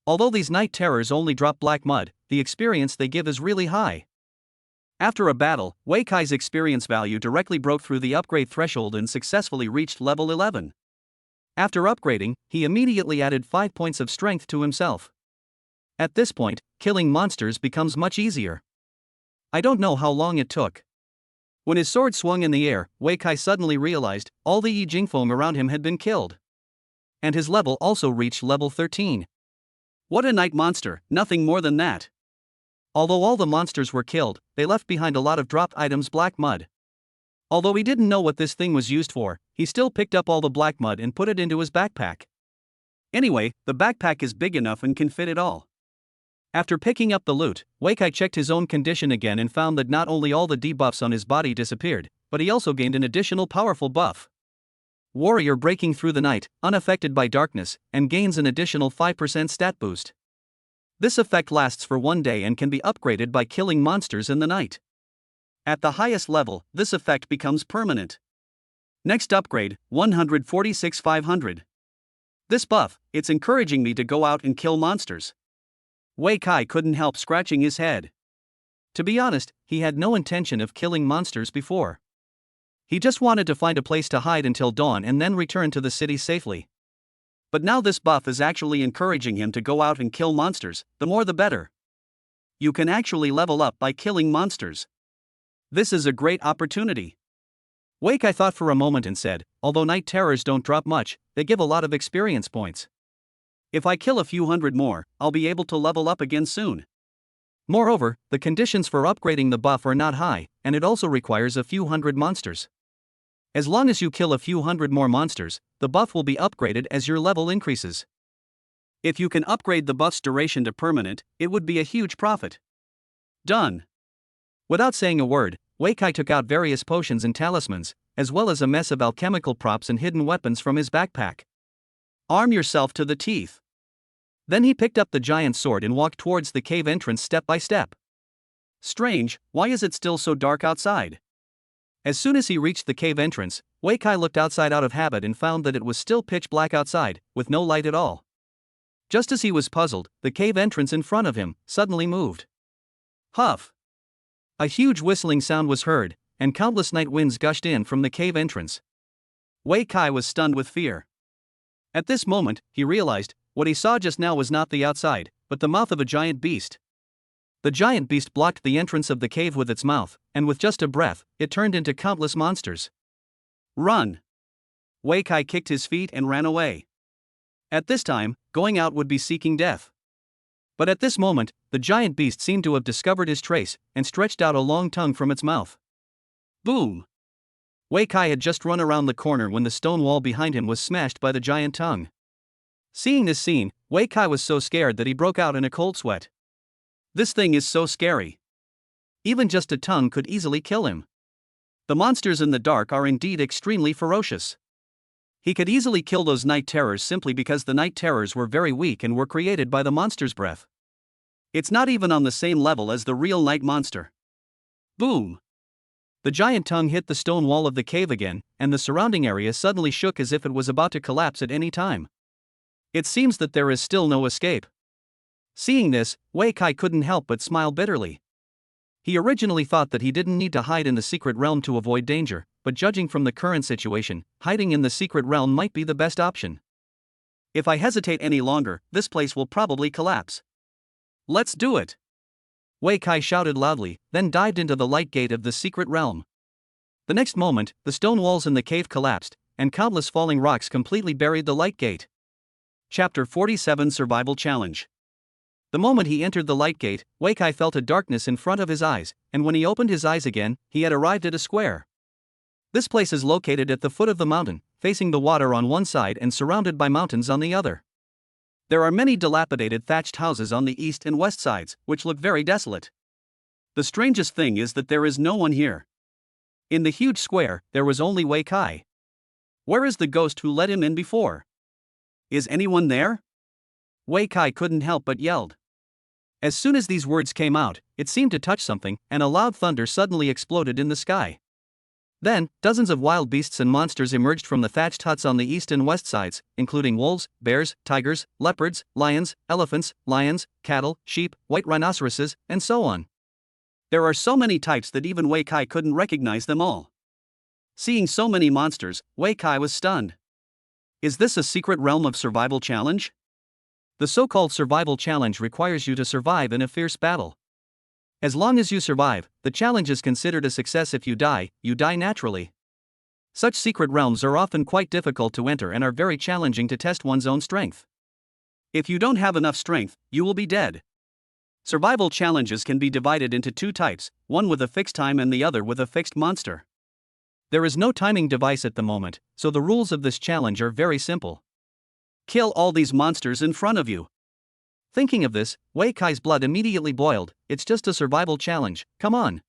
Although these night terrors only drop black mud, the experience they give is really high. After a battle, Wei Kai's experience value directly broke through the upgrade threshold and successfully reached level 11. After upgrading, he immediately added 5 points of strength to himself. At this point, killing monsters becomes much easier. I don't know how long it took. When his sword swung in the air, Wei Kai suddenly realized all the Yi Jingfeng around him had been killed. And his level also reached level 13. What a night monster, nothing more than that. Although all the monsters were killed, they left behind a lot of dropped items black mud. Although he didn't know what this thing was used for, he still picked up all the black mud and put it into his backpack. Anyway, the backpack is big enough and can fit it all. After picking up the loot, Wei Kai checked his own condition again and found that not only all the debuffs on his body disappeared, but he also gained an additional powerful buff. Warrior breaking through the night, unaffected by darkness, and gains an additional 5% stat boost. This effect lasts for 1 day and can be upgraded by killing monsters in the night. At the highest level, this effect becomes permanent. Next upgrade, 146,500. This buff, it's encouraging me to go out and kill monsters. Wei Kai couldn't help scratching his head. To be honest, he had no intention of killing monsters before. He just wanted to find a place to hide until dawn and then return to the city safely. But now this buff is actually encouraging him to go out and kill monsters, the more the better. You can actually level up by killing monsters. This is a great opportunity. Wei Kai thought for a moment and said, although night terrors don't drop much, they give a lot of experience points. If I kill a few hundred more, I'll be able to level up again soon. Moreover, the conditions for upgrading the buff are not high, and it also requires a few hundred monsters. As long as you kill a few hundred more monsters, the buff will be upgraded as your level increases. If you can upgrade the buff's duration to permanent, it would be a huge profit. Done. Without saying a word, Wei Kai took out various potions and talismans, as well as a mess of alchemical props and hidden weapons from his backpack. Arm yourself to the teeth. Then he picked up the giant sword and walked towards the cave entrance step by step. Strange, why is it still so dark outside? As soon as he reached the cave entrance, Wei Kai looked outside out of habit and found that it was still pitch black outside, with no light at all. Just as he was puzzled, the cave entrance in front of him suddenly moved. Huff! A huge whistling sound was heard, and countless night winds gushed in from the cave entrance. Wei Kai was stunned with fear. At this moment, he realized, what he saw just now was not the outside, but the mouth of a giant beast. The giant beast blocked the entrance of the cave with its mouth, and with just a breath, it turned into countless monsters. Run! Wei Kai kicked his feet and ran away. At this time, going out would be seeking death. But at this moment, the giant beast seemed to have discovered his trace, and stretched out a long tongue from its mouth. Boom! Wei Kai had just run around the corner when the stone wall behind him was smashed by the giant tongue. Seeing this scene, Wei Kai was so scared that he broke out in a cold sweat. This thing is so scary. Even just a tongue could easily kill him. The monsters in the dark are indeed extremely ferocious. He could easily kill those night terrors simply because the night terrors were very weak and were created by the monster's breath. It's not even on the same level as the real night monster. Boom! The giant tongue hit the stone wall of the cave again, and the surrounding area suddenly shook as if it was about to collapse at any time. It seems that there is still no escape. Seeing this, Wei Kai couldn't help but smile bitterly. He originally thought that he didn't need to hide in the secret realm to avoid danger, but judging from the current situation, hiding in the secret realm might be the best option. If I hesitate any longer, this place will probably collapse. Let's do it! Wei Kai shouted loudly, then dived into the light gate of the secret realm. The next moment, the stone walls in the cave collapsed, and countless falling rocks completely buried the light gate. Chapter 47 Survival Challenge. The moment he entered the light gate, Wei Kai felt a darkness in front of his eyes, and when he opened his eyes again, he had arrived at a square. This place is located at the foot of the mountain, facing the water on one side and surrounded by mountains on the other. There are many dilapidated thatched houses on the east and west sides, which look very desolate. The strangest thing is that there is no one here. In the huge square, there was only Wei Kai. Where is the ghost who let him in before? Is anyone there? Wei Kai couldn't help but yelled. As soon as these words came out, it seemed to touch something, and a loud thunder suddenly exploded in the sky. Then, dozens of wild beasts and monsters emerged from the thatched huts on the east and west sides, including wolves, bears, tigers, leopards, lions, elephants, cattle, sheep, white rhinoceroses, and so on. There are so many types that even Wei Kai couldn't recognize them all. Seeing so many monsters, Wei Kai was stunned. Is this a secret realm of survival challenge? The so-called survival challenge requires you to survive in a fierce battle. As long as you survive, the challenge is considered a success. If you die naturally. Such secret realms are often quite difficult to enter and are very challenging to test one's own strength. If you don't have enough strength, you will be dead. Survival challenges can be divided into two types, one with a fixed time and the other with a fixed monster. There is no timing device at the moment, so the rules of this challenge are very simple. Kill all these monsters in front of you. Thinking of this, Wei Kai's blood immediately boiled. It's just a survival challenge, come on.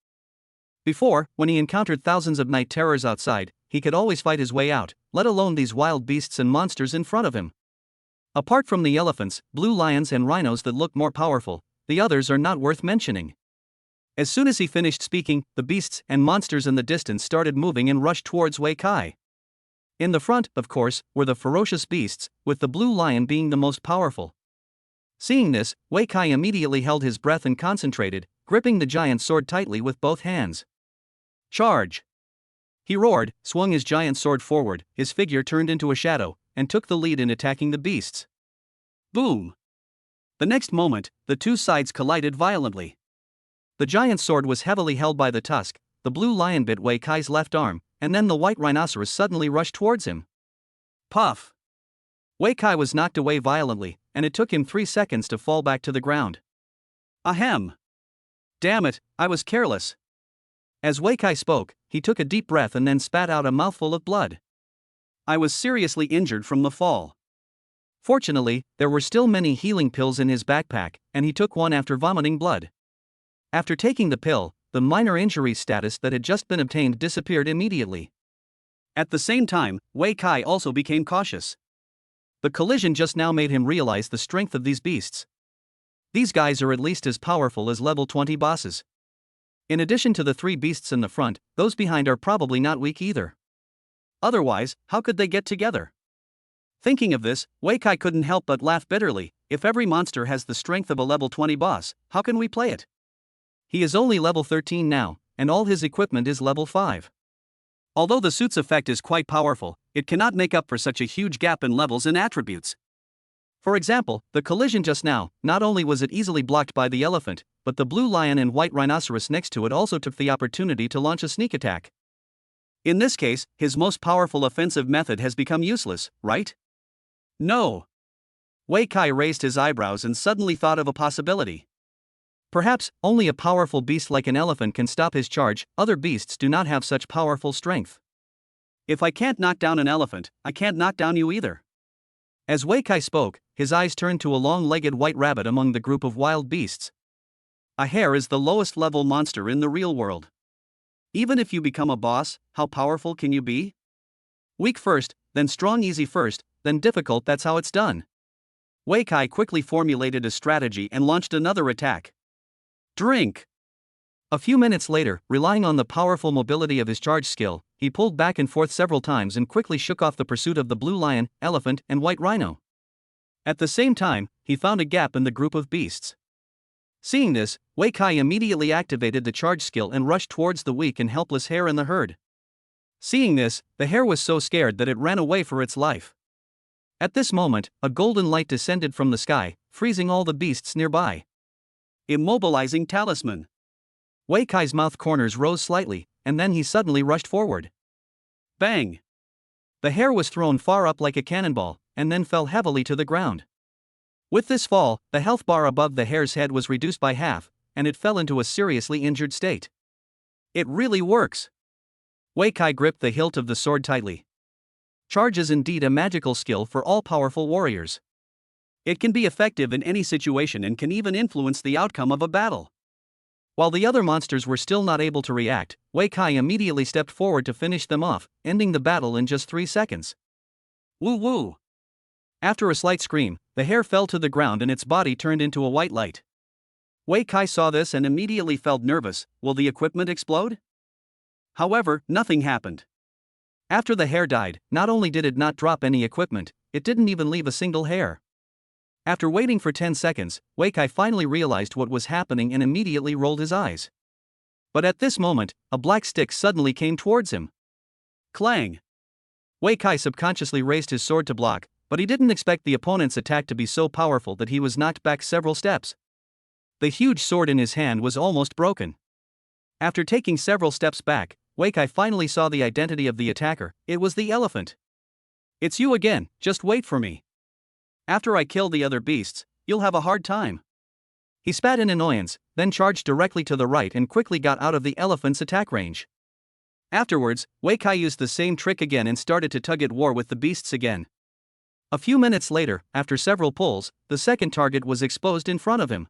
Before, when he encountered thousands of night terrors outside, he could always fight his way out, let alone these wild beasts and monsters in front of him. Apart from the elephants, blue lions and rhinos that look more powerful, the others are not worth mentioning. As soon as he finished speaking, the beasts and monsters in the distance started moving and rushed towards Wei Kai. In the front, of course, were the ferocious beasts, with the blue lion being the most powerful. Seeing this, Wei Kai immediately held his breath and concentrated, gripping the giant sword tightly with both hands. Charge! He roared, swung his giant sword forward, his figure turned into a shadow, and took the lead in attacking the beasts. Boom! The next moment, the two sides collided violently. The giant sword was heavily held by the tusk, the blue lion bit Wei Kai's left arm, and then the white rhinoceros suddenly rushed towards him. Puff! Wei Kai was knocked away violently, and it took him 3 seconds to fall back to the ground. Ahem! Damn it, I was careless. As Wei Kai spoke, he took a deep breath and then spat out a mouthful of blood. I was seriously injured from the fall. Fortunately, there were still many healing pills in his backpack, and he took one after vomiting blood. After taking the pill, the minor injury status that had just been obtained disappeared immediately. At the same time, Wei Kai also became cautious. The collision just now made him realize the strength of these beasts. These guys are at least as powerful as level 20 bosses. In addition to the 3 beasts in the front, those behind are probably not weak either. Otherwise, how could they get together? Thinking of this, Wei Kai couldn't help but laugh bitterly. If every monster has the strength of a level 20 boss, how can we play it? He is only level 13 now, and all his equipment is level 5. Although the suit's effect is quite powerful, it cannot make up for such a huge gap in levels and attributes. For example, the collision just now, not only was it easily blocked by the elephant, but the blue lion and white rhinoceros next to it also took the opportunity to launch a sneak attack. In this case, his most powerful offensive method has become useless, right? No. Wei Kai raised his eyebrows and suddenly thought of a possibility. Perhaps, only a powerful beast like an elephant can stop his charge. Other beasts do not have such powerful strength. If I can't knock down an elephant, I can't knock down you either. As Wei Kai spoke, his eyes turned to a long-legged white rabbit among the group of wild beasts. A hare is the lowest level monster in the real world. Even if you become a boss, how powerful can you be? Weak first, then strong easy first, then difficult, that's how it's done. Wei Kai quickly formulated a strategy and launched another attack. Drink! A few minutes later, relying on the powerful mobility of his charge skill, he pulled back and forth several times and quickly shook off the pursuit of the blue lion, elephant, and white rhino. At the same time, he found a gap in the group of beasts. Seeing this, Wei Kai immediately activated the charge skill and rushed towards the weak and helpless hare in the herd. Seeing this, the hare was so scared that it ran away for its life. At this moment, a golden light descended from the sky, freezing all the beasts nearby. Immobilizing talisman. Wei Kai's mouth corners rose slightly, and then he suddenly rushed forward. Bang! The hare was thrown far up like a cannonball, and then fell heavily to the ground. With this fall, the health bar above the hare's head was reduced by half, and it fell into a seriously injured state. It really works. Wei Kai gripped the hilt of the sword tightly. Charge is indeed a magical skill for all-powerful warriors. It can be effective in any situation and can even influence the outcome of a battle. While the other monsters were still not able to react, Wei Kai immediately stepped forward to finish them off, ending the battle in just 3 seconds. Woo woo! After a slight scream, the hare fell to the ground and its body turned into a white light. Wei Kai saw this and immediately felt nervous. Will the equipment explode? However, nothing happened. After the hare died, not only did it not drop any equipment, it didn't even leave a single hair. After waiting for 10 seconds, Wei Kai finally realized what was happening and immediately rolled his eyes. But at this moment, a black stick suddenly came towards him. Clang! Wei Kai subconsciously raised his sword to block, but he didn't expect the opponent's attack to be so powerful that he was knocked back several steps. The huge sword in his hand was almost broken. After taking several steps back, Wei Kai finally saw the identity of the attacker. It was the elephant. It's you again, just wait for me. After I kill the other beasts, you'll have a hard time. He spat in annoyance, then charged directly to the right and quickly got out of the elephant's attack range. Afterwards, Wei Kai used the same trick again and started to tug at war with the beasts again. A few minutes later, after several pulls, the second target was exposed in front of him.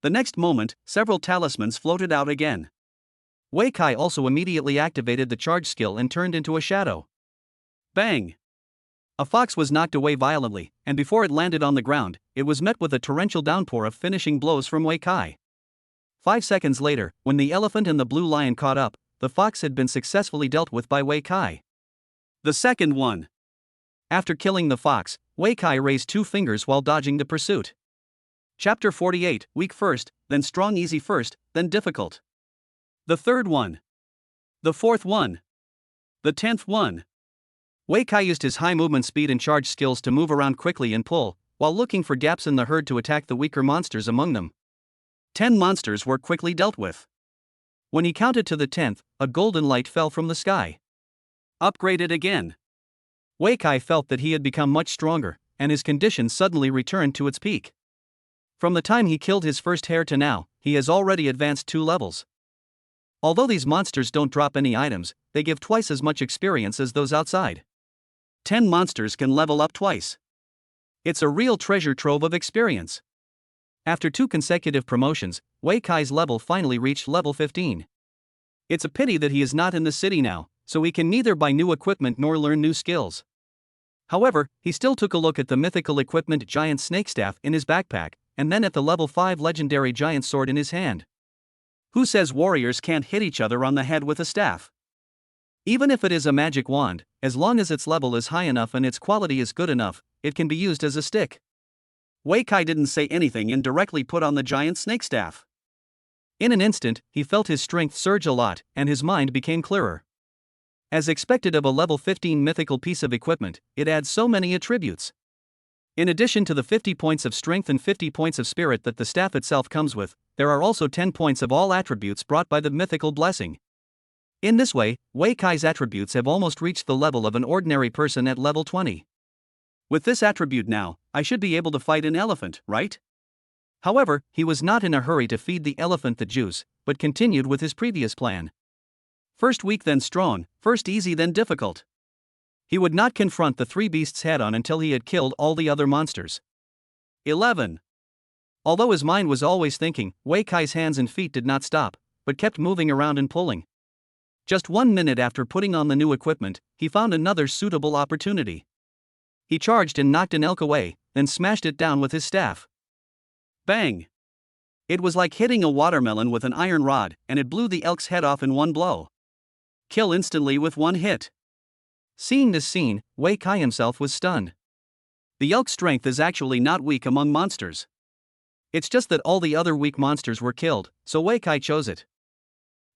The next moment, several talismans floated out again. Wei Kai also immediately activated the charge skill and turned into a shadow. Bang! A fox was knocked away violently, and before it landed on the ground, it was met with a torrential downpour of finishing blows from Wei Kai. 5 seconds later, when the elephant and the blue lion caught up, the fox had been successfully dealt with by Wei Kai. The second one. After killing the fox, Wei Kai raised 2 fingers while dodging the pursuit. Chapter 48, weak first, then strong easy first, then difficult. The third one. The fourth one. The 10th one. Wei Kai used his high movement speed and charge skills to move around quickly and pull, while looking for gaps in the herd to attack the weaker monsters among them. 10 monsters were quickly dealt with. When he counted to the 10th, a golden light fell from the sky. Upgraded again. Wei Kai felt that he had become much stronger, and his condition suddenly returned to its peak. From the time he killed his first hare to now, he has already advanced 2 levels. Although these monsters don't drop any items, they give twice as much experience as those outside. 10 monsters can level up twice. It's a real treasure trove of experience. After 2 consecutive promotions, Wei Kai's level finally reached level 15. It's a pity that he is not in the city now, so he can neither buy new equipment nor learn new skills. However, he still took a look at the mythical equipment giant snake staff in his backpack, and then at the level 5 legendary giant sword in his hand. Who says warriors can't hit each other on the head with a staff? Even if it is a magic wand, as long as its level is high enough and its quality is good enough, it can be used as a stick. Wei Kai didn't say anything and directly put on the giant snake staff. In an instant, he felt his strength surge a lot, and his mind became clearer. As expected of a level 15 mythical piece of equipment, it adds so many attributes. In addition to the 50 points of strength and 50 points of spirit that the staff itself comes with, there are also 10 points of all attributes brought by the mythical blessing. In this way, Wei Kai's attributes have almost reached the level of an ordinary person at level 20. With this attribute now, I should be able to fight an elephant, right? However, he was not in a hurry to feed the elephant the juice, but continued with his previous plan. First weak then strong, first easy then difficult. He would not confront the three beasts head-on until he had killed all the other monsters. 11. Although his mind was always thinking, Wei Kai's hands and feet did not stop, but kept moving around and pulling. Just 1 minute after putting on the new equipment, he found another suitable opportunity. He charged and knocked an elk away, then smashed it down with his staff. Bang! It was like hitting a watermelon with an iron rod, and it blew the elk's head off in one blow. Kill instantly with one hit. Seeing this scene, Wei Kai himself was stunned. The elk's strength is actually not weak among monsters. It's just that all the other weak monsters were killed, so Wei Kai chose it.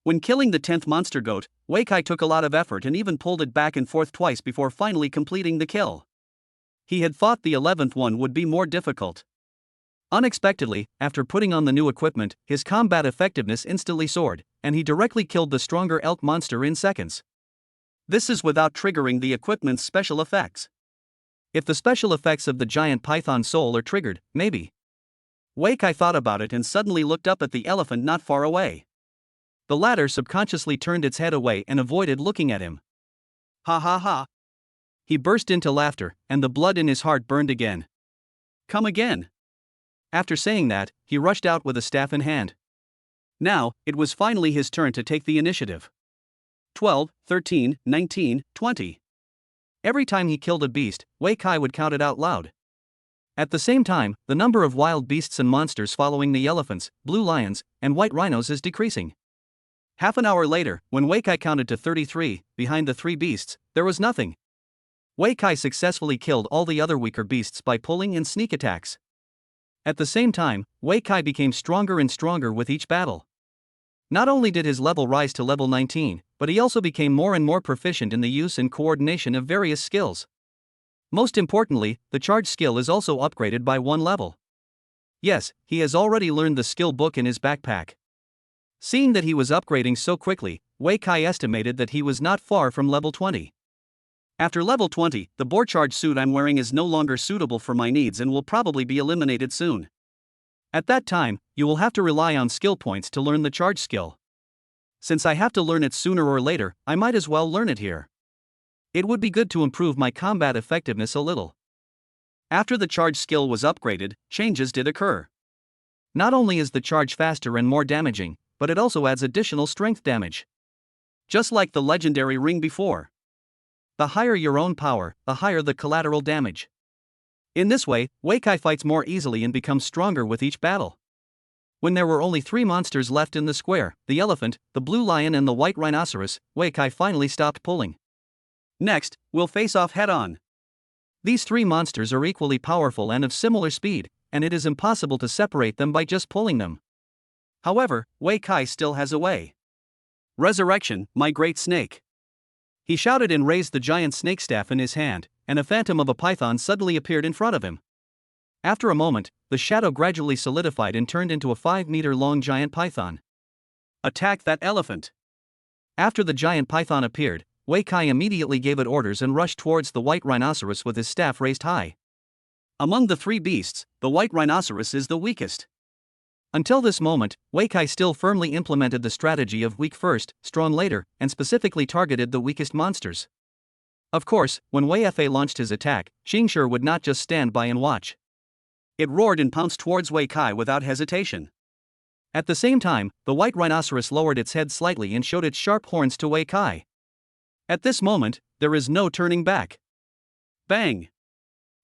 When killing the 10th monster goat, Wei Kai took a lot of effort and even pulled it back and forth twice before finally completing the kill. He had thought the 11th one would be more difficult. Unexpectedly, after putting on the new equipment, his combat effectiveness instantly soared, and he directly killed the stronger elk monster in seconds. This is without triggering the equipment's special effects. If the special effects of the giant python soul are triggered, maybe. Wei Kai thought about it and suddenly looked up at the elephant not far away. The latter subconsciously turned its head away and avoided looking at him. Ha ha ha! He burst into laughter, and the blood in his heart burned again. Come again! After saying that, he rushed out with a staff in hand. Now, it was finally his turn to take the initiative. 12, 13, 19, 20. Every time he killed a beast, Wei Kai would count it out loud. At the same time, the number of wild beasts and monsters following the elephants, blue lions, and white rhinos is decreasing. Half an hour later, when Wei Kai counted to 33, behind the three beasts, there was nothing. Wei Kai successfully killed all the other weaker beasts by pulling and sneak attacks. At the same time, Wei Kai became stronger and stronger with each battle. Not only did his level rise to level 19, but he also became more and more proficient in the use and coordination of various skills. Most importantly, the charge skill is also upgraded by 1 level. Yes, he has already learned the skill book in his backpack. Seeing that he was upgrading so quickly, Wei Kai estimated that he was not far from level 20. After level 20, the boar charge suit I'm wearing is no longer suitable for my needs and will probably be eliminated soon. At that time, you will have to rely on skill points to learn the charge skill. Since I have to learn it sooner or later, I might as well learn it here. It would be good to improve my combat effectiveness a little. After the charge skill was upgraded, changes did occur. Not only is the charge faster and more damaging, but it also adds additional strength damage. Just like the legendary ring before. The higher your own power, the higher the collateral damage. In this way, Wei Kai fights more easily and becomes stronger with each battle. When there were only 3 monsters left in the square, the elephant, the blue lion and the white rhinoceros, Wei Kai finally stopped pulling. Next, we'll face off head-on. These 3 monsters are equally powerful and of similar speed, and it is impossible to separate them by just pulling them. However, Wei Kai still has a way. Resurrection, my great snake. He shouted and raised the giant snake staff in his hand, and a phantom of a python suddenly appeared in front of him. After a moment, the shadow gradually solidified and turned into a 5-meter-long giant python. Attack that elephant! After the giant python appeared, Wei Kai immediately gave it orders and rushed towards the white rhinoceros with his staff raised high. Among the 3 beasts, the white rhinoceros is the weakest. Until this moment, Wei Kai still firmly implemented the strategy of weak first, strong later, and specifically targeted the weakest monsters. Of course, when Wei Fa launched his attack, Xingshi would not just stand by and watch. It roared and pounced towards Wei Kai without hesitation. At the same time, the white rhinoceros lowered its head slightly and showed its sharp horns to Wei Kai. At this moment, there is no turning back. Bang!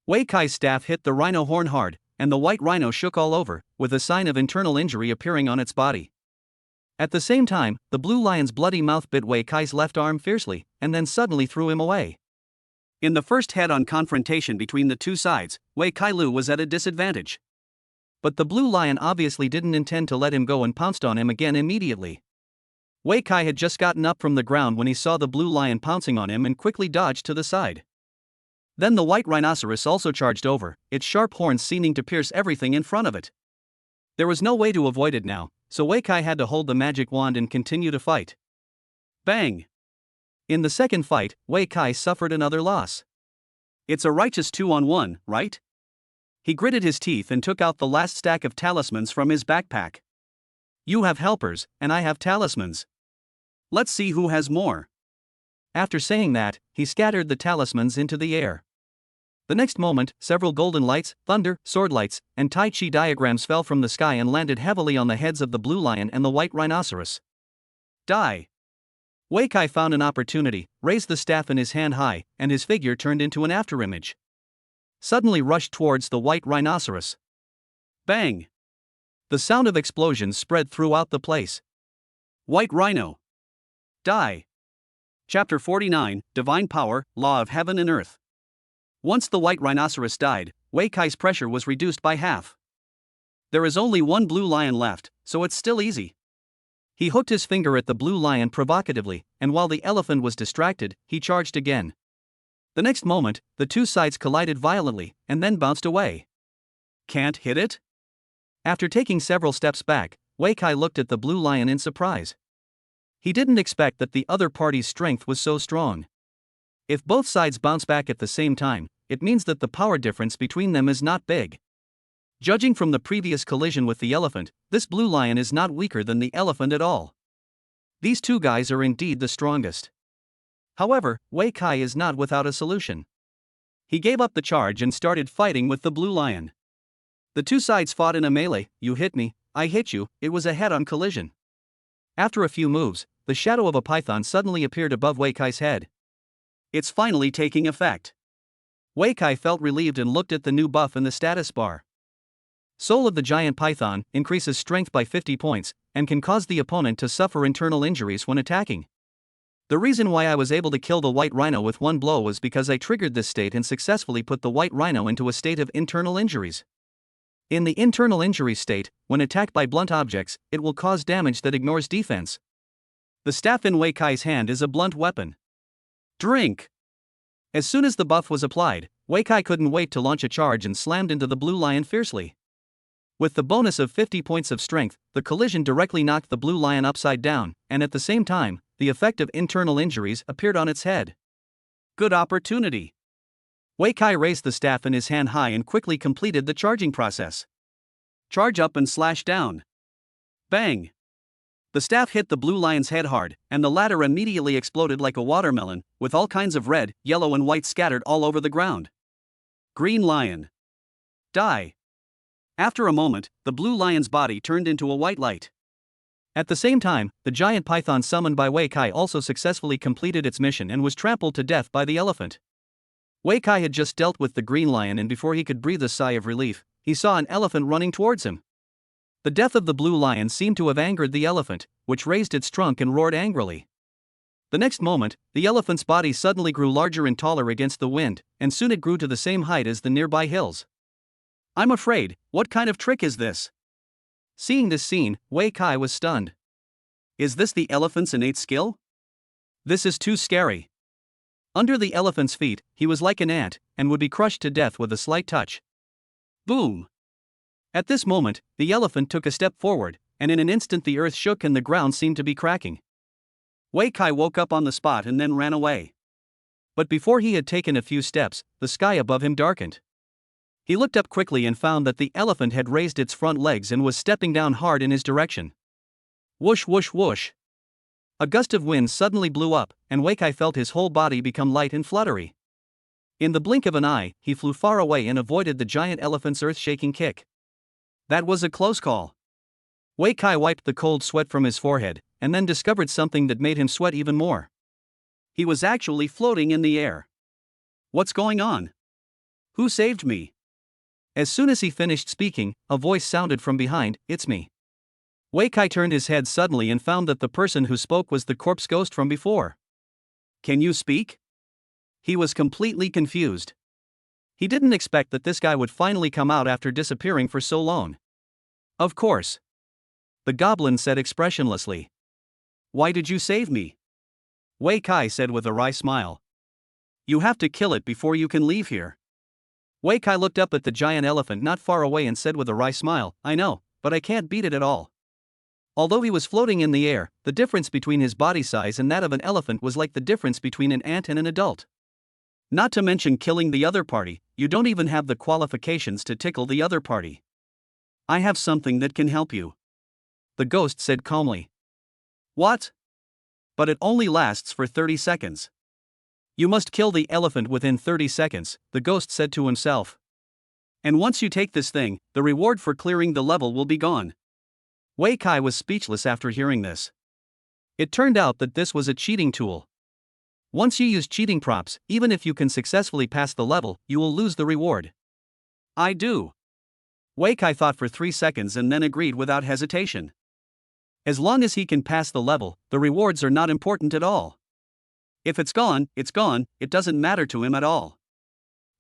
Wei Kai's staff hit the rhino horn hard, and the white rhino shook all over, with a sign of internal injury appearing on its body. At the same time, the blue lion's bloody mouth bit Wei Kai's left arm fiercely, and then suddenly threw him away. In the first head-on confrontation between the 2 sides, Wei Kai Lu was at a disadvantage. But the blue lion obviously didn't intend to let him go and pounced on him again immediately. Wei Kai had just gotten up from the ground when he saw the blue lion pouncing on him and quickly dodged to the side. Then the white rhinoceros also charged over, its sharp horns seeming to pierce everything in front of it. There was no way to avoid it now, so Wei Kai had to hold the magic wand and continue to fight. Bang! In the second fight, Wei Kai suffered another loss. It's a righteous 2-on-1, right? He gritted his teeth and took out the last stack of talismans from his backpack. You have helpers, and I have talismans. Let's see who has more. After saying that, he scattered the talismans into the air. The next moment, several golden lights, thunder, sword lights, and Tai Chi diagrams fell from the sky and landed heavily on the heads of the blue lion and the white rhinoceros. Die! Wei Kai found an opportunity, raised the staff in his hand high, and his figure turned into an afterimage. Suddenly rushed towards the white rhinoceros. Bang! The sound of explosions spread throughout the place. White Rhino. Die. Chapter 49, Divine Power, Law of Heaven and Earth. Once the white rhinoceros died, Wei Kai's pressure was reduced by half. There is only one blue lion left, so it's still easy. He hooked his finger at the blue lion provocatively, and while the elephant was distracted, he charged again. The next moment, the two sides collided violently, and then bounced away. Can't hit it? After taking several steps back, Wei Kai looked at the blue lion in surprise. He didn't expect that the other party's strength was so strong. If both sides bounce back at the same time, it means that the power difference between them is not big. Judging from the previous collision with the elephant, this blue lion is not weaker than the elephant at all. These two guys are indeed the strongest. However, Wei Kai is not without a solution. He gave up the charge and started fighting with the blue lion. The two sides fought in a melee, you hit me, I hit you, it was a head-on collision. After a few moves, the shadow of a python suddenly appeared above Wei Kai's head. It's finally taking effect. Wei Kai felt relieved and looked at the new buff in the status bar. Soul of the Giant Python increases strength by 50 points, and can cause the opponent to suffer internal injuries when attacking. The reason why I was able to kill the white rhino with one blow was because I triggered this state and successfully put the white rhino into a state of internal injuries. In the internal injury state, when attacked by blunt objects, it will cause damage that ignores defense. The staff in Wei Kai's hand is a blunt weapon. Drink! As soon as the buff was applied, Wei Kai couldn't wait to launch a charge and slammed into the blue lion fiercely. With the bonus of 50 points of strength, the collision directly knocked the blue lion upside down, and at the same time, the effect of internal injuries appeared on its head. Good opportunity. Wei Kai raised the staff in his hand high and quickly completed the charging process. Charge up and slash down. Bang! The staff hit the blue lion's head hard, and the latter immediately exploded like a watermelon, with all kinds of red, yellow and white scattered all over the ground. Green lion. Die. After a moment, the blue lion's body turned into a white light. At the same time, the giant python summoned by Wei Kai also successfully completed its mission and was trampled to death by the elephant. Wei Kai had just dealt with the green lion, and before he could breathe a sigh of relief, he saw an elephant running towards him. The death of the blue lion seemed to have angered the elephant, which raised its trunk and roared angrily. The next moment, the elephant's body suddenly grew larger and taller against the wind, and soon it grew to the same height as the nearby hills. I'm afraid, what kind of trick is this? Seeing this scene, Wei Kai was stunned. Is this the elephant's innate skill? This is too scary. Under the elephant's feet, he was like an ant, and would be crushed to death with a slight touch. Boom! At this moment, the elephant took a step forward, and in an instant the earth shook and the ground seemed to be cracking. Wei Kai woke up on the spot and then ran away. But before he had taken a few steps, the sky above him darkened. He looked up quickly and found that the elephant had raised its front legs and was stepping down hard in his direction. Whoosh whoosh whoosh. A gust of wind suddenly blew up, and Wei Kai felt his whole body become light and fluttery. In the blink of an eye, he flew far away and avoided the giant elephant's earth-shaking kick. That was a close call. Wei Kai wiped the cold sweat from his forehead, and then discovered something that made him sweat even more. He was actually floating in the air. What's going on? Who saved me? As soon as he finished speaking, a voice sounded from behind, "It's me." Wei Kai turned his head suddenly and found that the person who spoke was the corpse ghost from before. Can you speak? He was completely confused. He didn't expect that this guy would finally come out after disappearing for so long. Of course. The goblin said expressionlessly. Why did you save me? Wei Kai said with a wry smile. You have to kill it before you can leave here. Wei Kai looked up at the giant elephant not far away and said with a wry smile, I know, but I can't beat it at all. Although he was floating in the air, the difference between his body size and that of an elephant was like the difference between an ant and an adult. Not to mention killing the other party, you don't even have the qualifications to tickle the other party. I have something that can help you. The ghost said calmly. What? But it only lasts for 30 seconds. You must kill the elephant within 30 seconds, the ghost said to himself. And once you take this thing, the reward for clearing the level will be gone. Wei Kai was speechless after hearing this. It turned out that this was a cheating tool. Once you use cheating props, even if you can successfully pass the level, you will lose the reward. I do. Wei Kai thought for 3 seconds and then agreed without hesitation. As long as he can pass the level, the rewards are not important at all. If it's gone, it doesn't matter to him at all.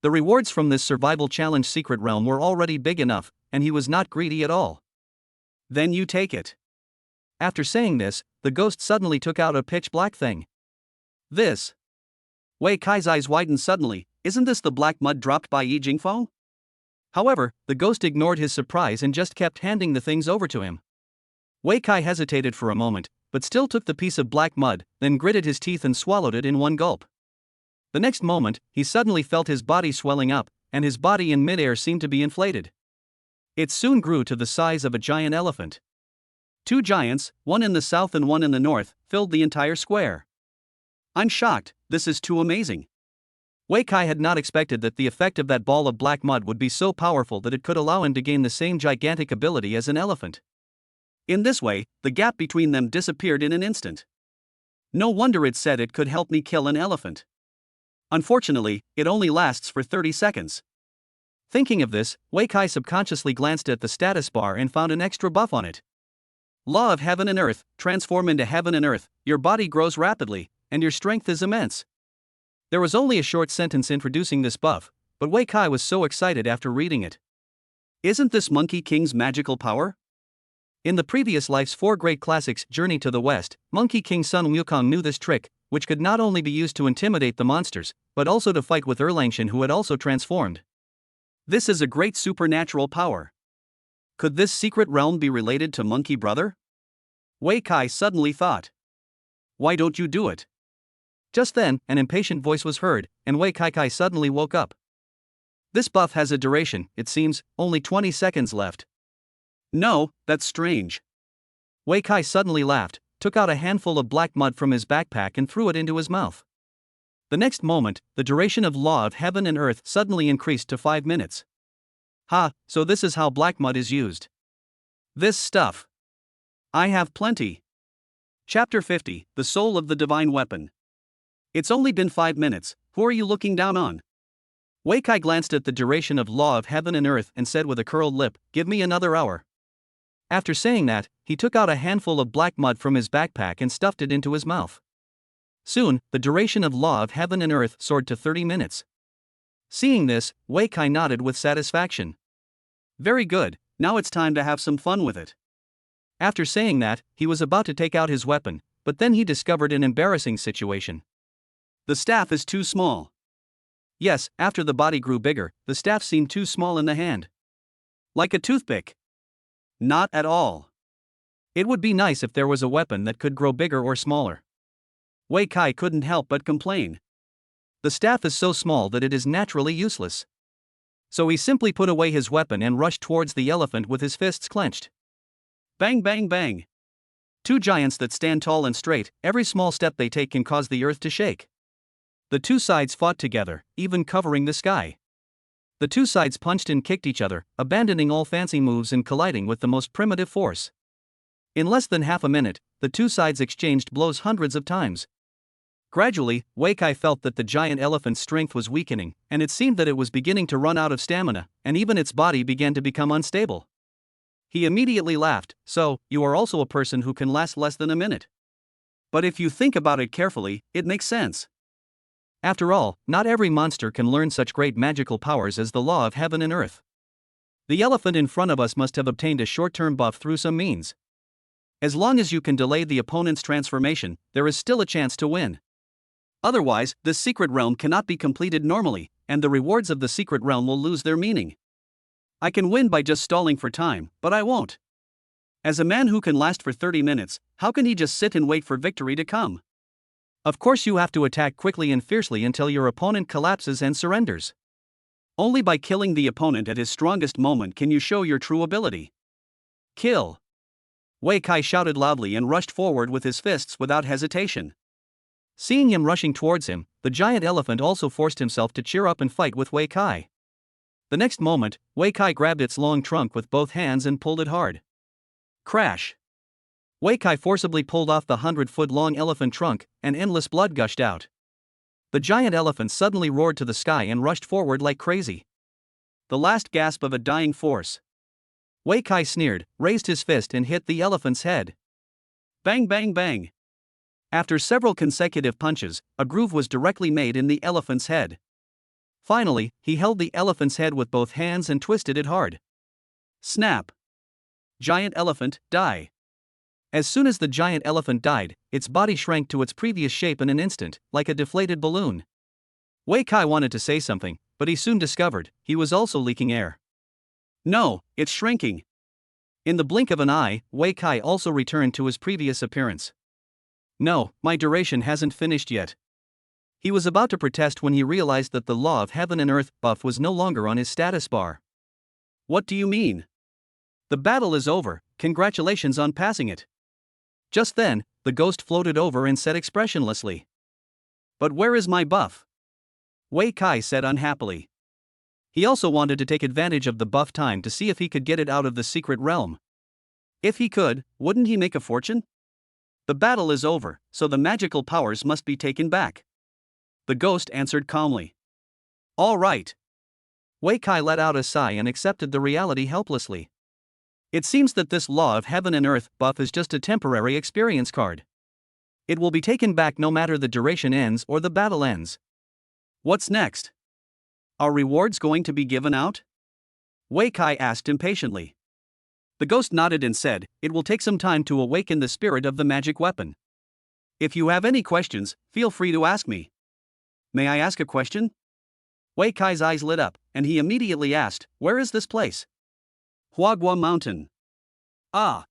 The rewards from this survival challenge secret realm were already big enough, and he was not greedy at all. Then you take it. After saying this, the ghost suddenly took out a pitch black thing. This. Wei Kai's eyes widened suddenly. Isn't this the black mud dropped by Yi Jingfeng? However, the ghost ignored his surprise and just kept handing the things over to him. Wei Kai hesitated for a moment, but still took the piece of black mud, then gritted his teeth and swallowed it in one gulp. The next moment, he suddenly felt his body swelling up, and his body in midair seemed to be inflated. It soon grew to the size of a giant elephant. 2 giants, one in the south and one in the north, filled the entire square. I'm shocked, this is too amazing. Wei Kai had not expected that the effect of that ball of black mud would be so powerful that it could allow him to gain the same gigantic ability as an elephant. In this way, the gap between them disappeared in an instant. No wonder it said it could help me kill an elephant. Unfortunately, it only lasts for 30 seconds. Thinking of this, Wei Kai subconsciously glanced at the status bar and found an extra buff on it. Law of heaven and earth, transform into heaven and earth, your body grows rapidly, and your strength is immense. There was only a short sentence introducing this buff, but Wei Kai was so excited after reading it. Isn't this Monkey King's magical power? In the previous life's 4 great classics Journey to the West, Monkey King Sun Wukong knew this trick, which could not only be used to intimidate the monsters, but also to fight with Erlangshan who had also transformed. This is a great supernatural power. Could this secret realm be related to Monkey Brother? Wei Kai suddenly thought. Why don't you do it? Just then, an impatient voice was heard, and Wei Kai suddenly woke up. This buff has a duration, it seems, only 20 seconds left. No, that's strange. Wei Kai suddenly laughed, took out a handful of black mud from his backpack and threw it into his mouth. The next moment, the duration of Law of Heaven and Earth suddenly increased to 5 minutes. Ha, so this is how black mud is used. This stuff. I have plenty. Chapter 50, The Soul of the Divine Weapon. It's only been 5 minutes, who are you looking down on? Wei Kai glanced at the duration of Law of Heaven and Earth and said with a curled lip, give me another hour. After saying that, he took out a handful of black mud from his backpack and stuffed it into his mouth. Soon, the duration of Law of Heaven and Earth soared to 30 minutes. Seeing this, Wei Kai nodded with satisfaction. Very good, now it's time to have some fun with it. After saying that, he was about to take out his weapon, but then he discovered an embarrassing situation. The staff is too small. Yes, after the body grew bigger, the staff seemed too small in the hand. Like a toothpick. Not at all. It would be nice if there was a weapon that could grow bigger or smaller. Wei Kai couldn't help but complain. The staff is so small that it is naturally useless. So he simply put away his weapon and rushed towards the elephant with his fists clenched. Bang bang bang. 2 giants that stand tall and straight, every small step they take can cause the earth to shake. The 2 sides fought together, even covering the sky. The 2 sides punched and kicked each other, abandoning all fancy moves and colliding with the most primitive force. In less than half a minute, the 2 sides exchanged blows hundreds of times. Gradually, Wei Kai felt that the giant elephant's strength was weakening, and it seemed that it was beginning to run out of stamina, and even its body began to become unstable. He immediately laughed, so, you are also a person who can last less than a minute. But if you think about it carefully, it makes sense. After all, not every monster can learn such great magical powers as the Law of Heaven and Earth. The elephant in front of us must have obtained a short-term buff through some means. As long as you can delay the opponent's transformation, there is still a chance to win. Otherwise, this secret realm cannot be completed normally, and the rewards of the secret realm will lose their meaning. I can win by just stalling for time, but I won't. As a man who can last for 30 minutes, how can he just sit and wait for victory to come? Of course, you have to attack quickly and fiercely until your opponent collapses and surrenders. Only by killing the opponent at his strongest moment can you show your true ability. Kill! Wei Kai shouted loudly and rushed forward with his fists without hesitation. Seeing him rushing towards him, the giant elephant also forced himself to cheer up and fight with Wei Kai. The next moment, Wei Kai grabbed its long trunk with both hands and pulled it hard. Crash! Wei Kai forcibly pulled off the 100-foot-long elephant trunk, and endless blood gushed out. The giant elephant suddenly roared to the sky and rushed forward like crazy. The last gasp of a dying force. Wei Kai sneered, raised his fist and hit the elephant's head. Bang bang bang! After several consecutive punches, a groove was directly made in the elephant's head. Finally, he held the elephant's head with both hands and twisted it hard. Snap! Giant elephant, die! As soon as the giant elephant died, its body shrank to its previous shape in an instant, like a deflated balloon. Wei Kai wanted to say something, but he soon discovered he was also leaking air. No, it's shrinking. In the blink of an eye, Wei Kai also returned to his previous appearance. No, my duration hasn't finished yet. He was about to protest when he realized that the Law of Heaven and Earth buff was no longer on his status bar. What do you mean? The battle is over, congratulations on passing it. Just then, the ghost floated over and said expressionlessly. But where is my buff? Wei Kai said unhappily. He also wanted to take advantage of the buff time to see if he could get it out of the secret realm. If he could, wouldn't he make a fortune? The battle is over, so the magical powers must be taken back. The ghost answered calmly. All right. Wei Kai let out a sigh and accepted the reality helplessly. It seems that this Law of Heaven and Earth buff is just a temporary experience card. It will be taken back no matter the duration ends or the battle ends. What's next? Are rewards going to be given out? Wei Kai asked impatiently. The ghost nodded and said, it will take some time to awaken the spirit of the magic weapon. If you have any questions, feel free to ask me. May I ask a question? Wei Kai's eyes lit up, and he immediately asked, where is this place? Huagua Mountain. Ah!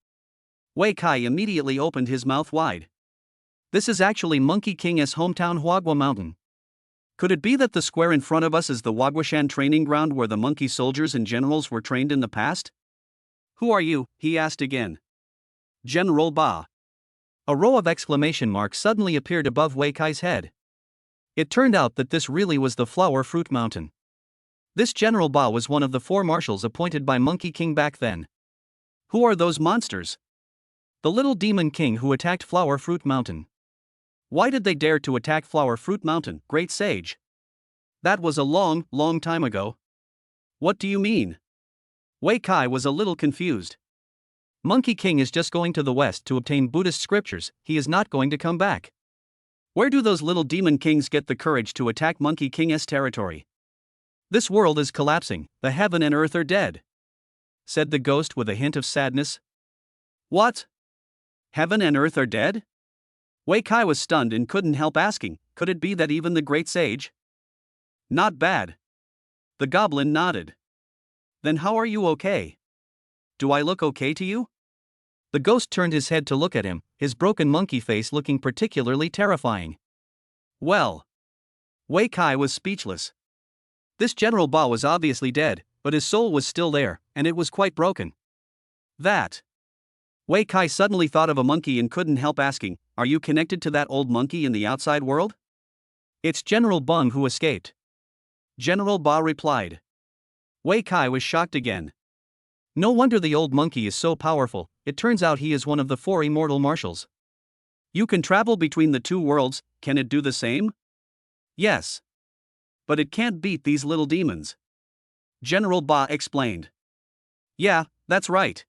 Wei Kai immediately opened his mouth wide. This is actually Monkey King's hometown, Huagua Mountain. Could it be that the square in front of us is the Huaguashan training ground where the monkey soldiers and generals were trained in the past? Who are you? He asked again. General Ba. A row of exclamation marks suddenly appeared above Wei Kai's head. It turned out that this really was the Flower Fruit Mountain. This General Ba was one of the 4 marshals appointed by Monkey King back then. Who are those monsters? The little demon king who attacked Flower Fruit Mountain. Why did they dare to attack Flower Fruit Mountain, Great Sage? That was a long, long time ago. What do you mean? Wei Kai was a little confused. Monkey King is just going to the west to obtain Buddhist scriptures, he is not going to come back. Where do those little demon kings get the courage to attack Monkey King's territory? This world is collapsing, the heaven and earth are dead, said the ghost with a hint of sadness. What? Heaven and earth are dead? Wei Kai was stunned and couldn't help asking, could it be that even the great sage? Not bad. The goblin nodded. Then how are you okay? Do I look okay to you? The ghost turned his head to look at him, his broken monkey face looking particularly terrifying. Well. Wei Kai was speechless. This General Ba was obviously dead, but his soul was still there, and it was quite broken. That. Wei Kai suddenly thought of a monkey and couldn't help asking, are you connected to that old monkey in the outside world? It's General Bung who escaped. General Ba replied. Wei Kai was shocked again. No wonder the old monkey is so powerful, it turns out he is one of the 4 immortal marshals. You can travel between the 2 worlds, can it do the same? Yes. But it can't beat these little demons. General Ba explained. Yeah, that's right.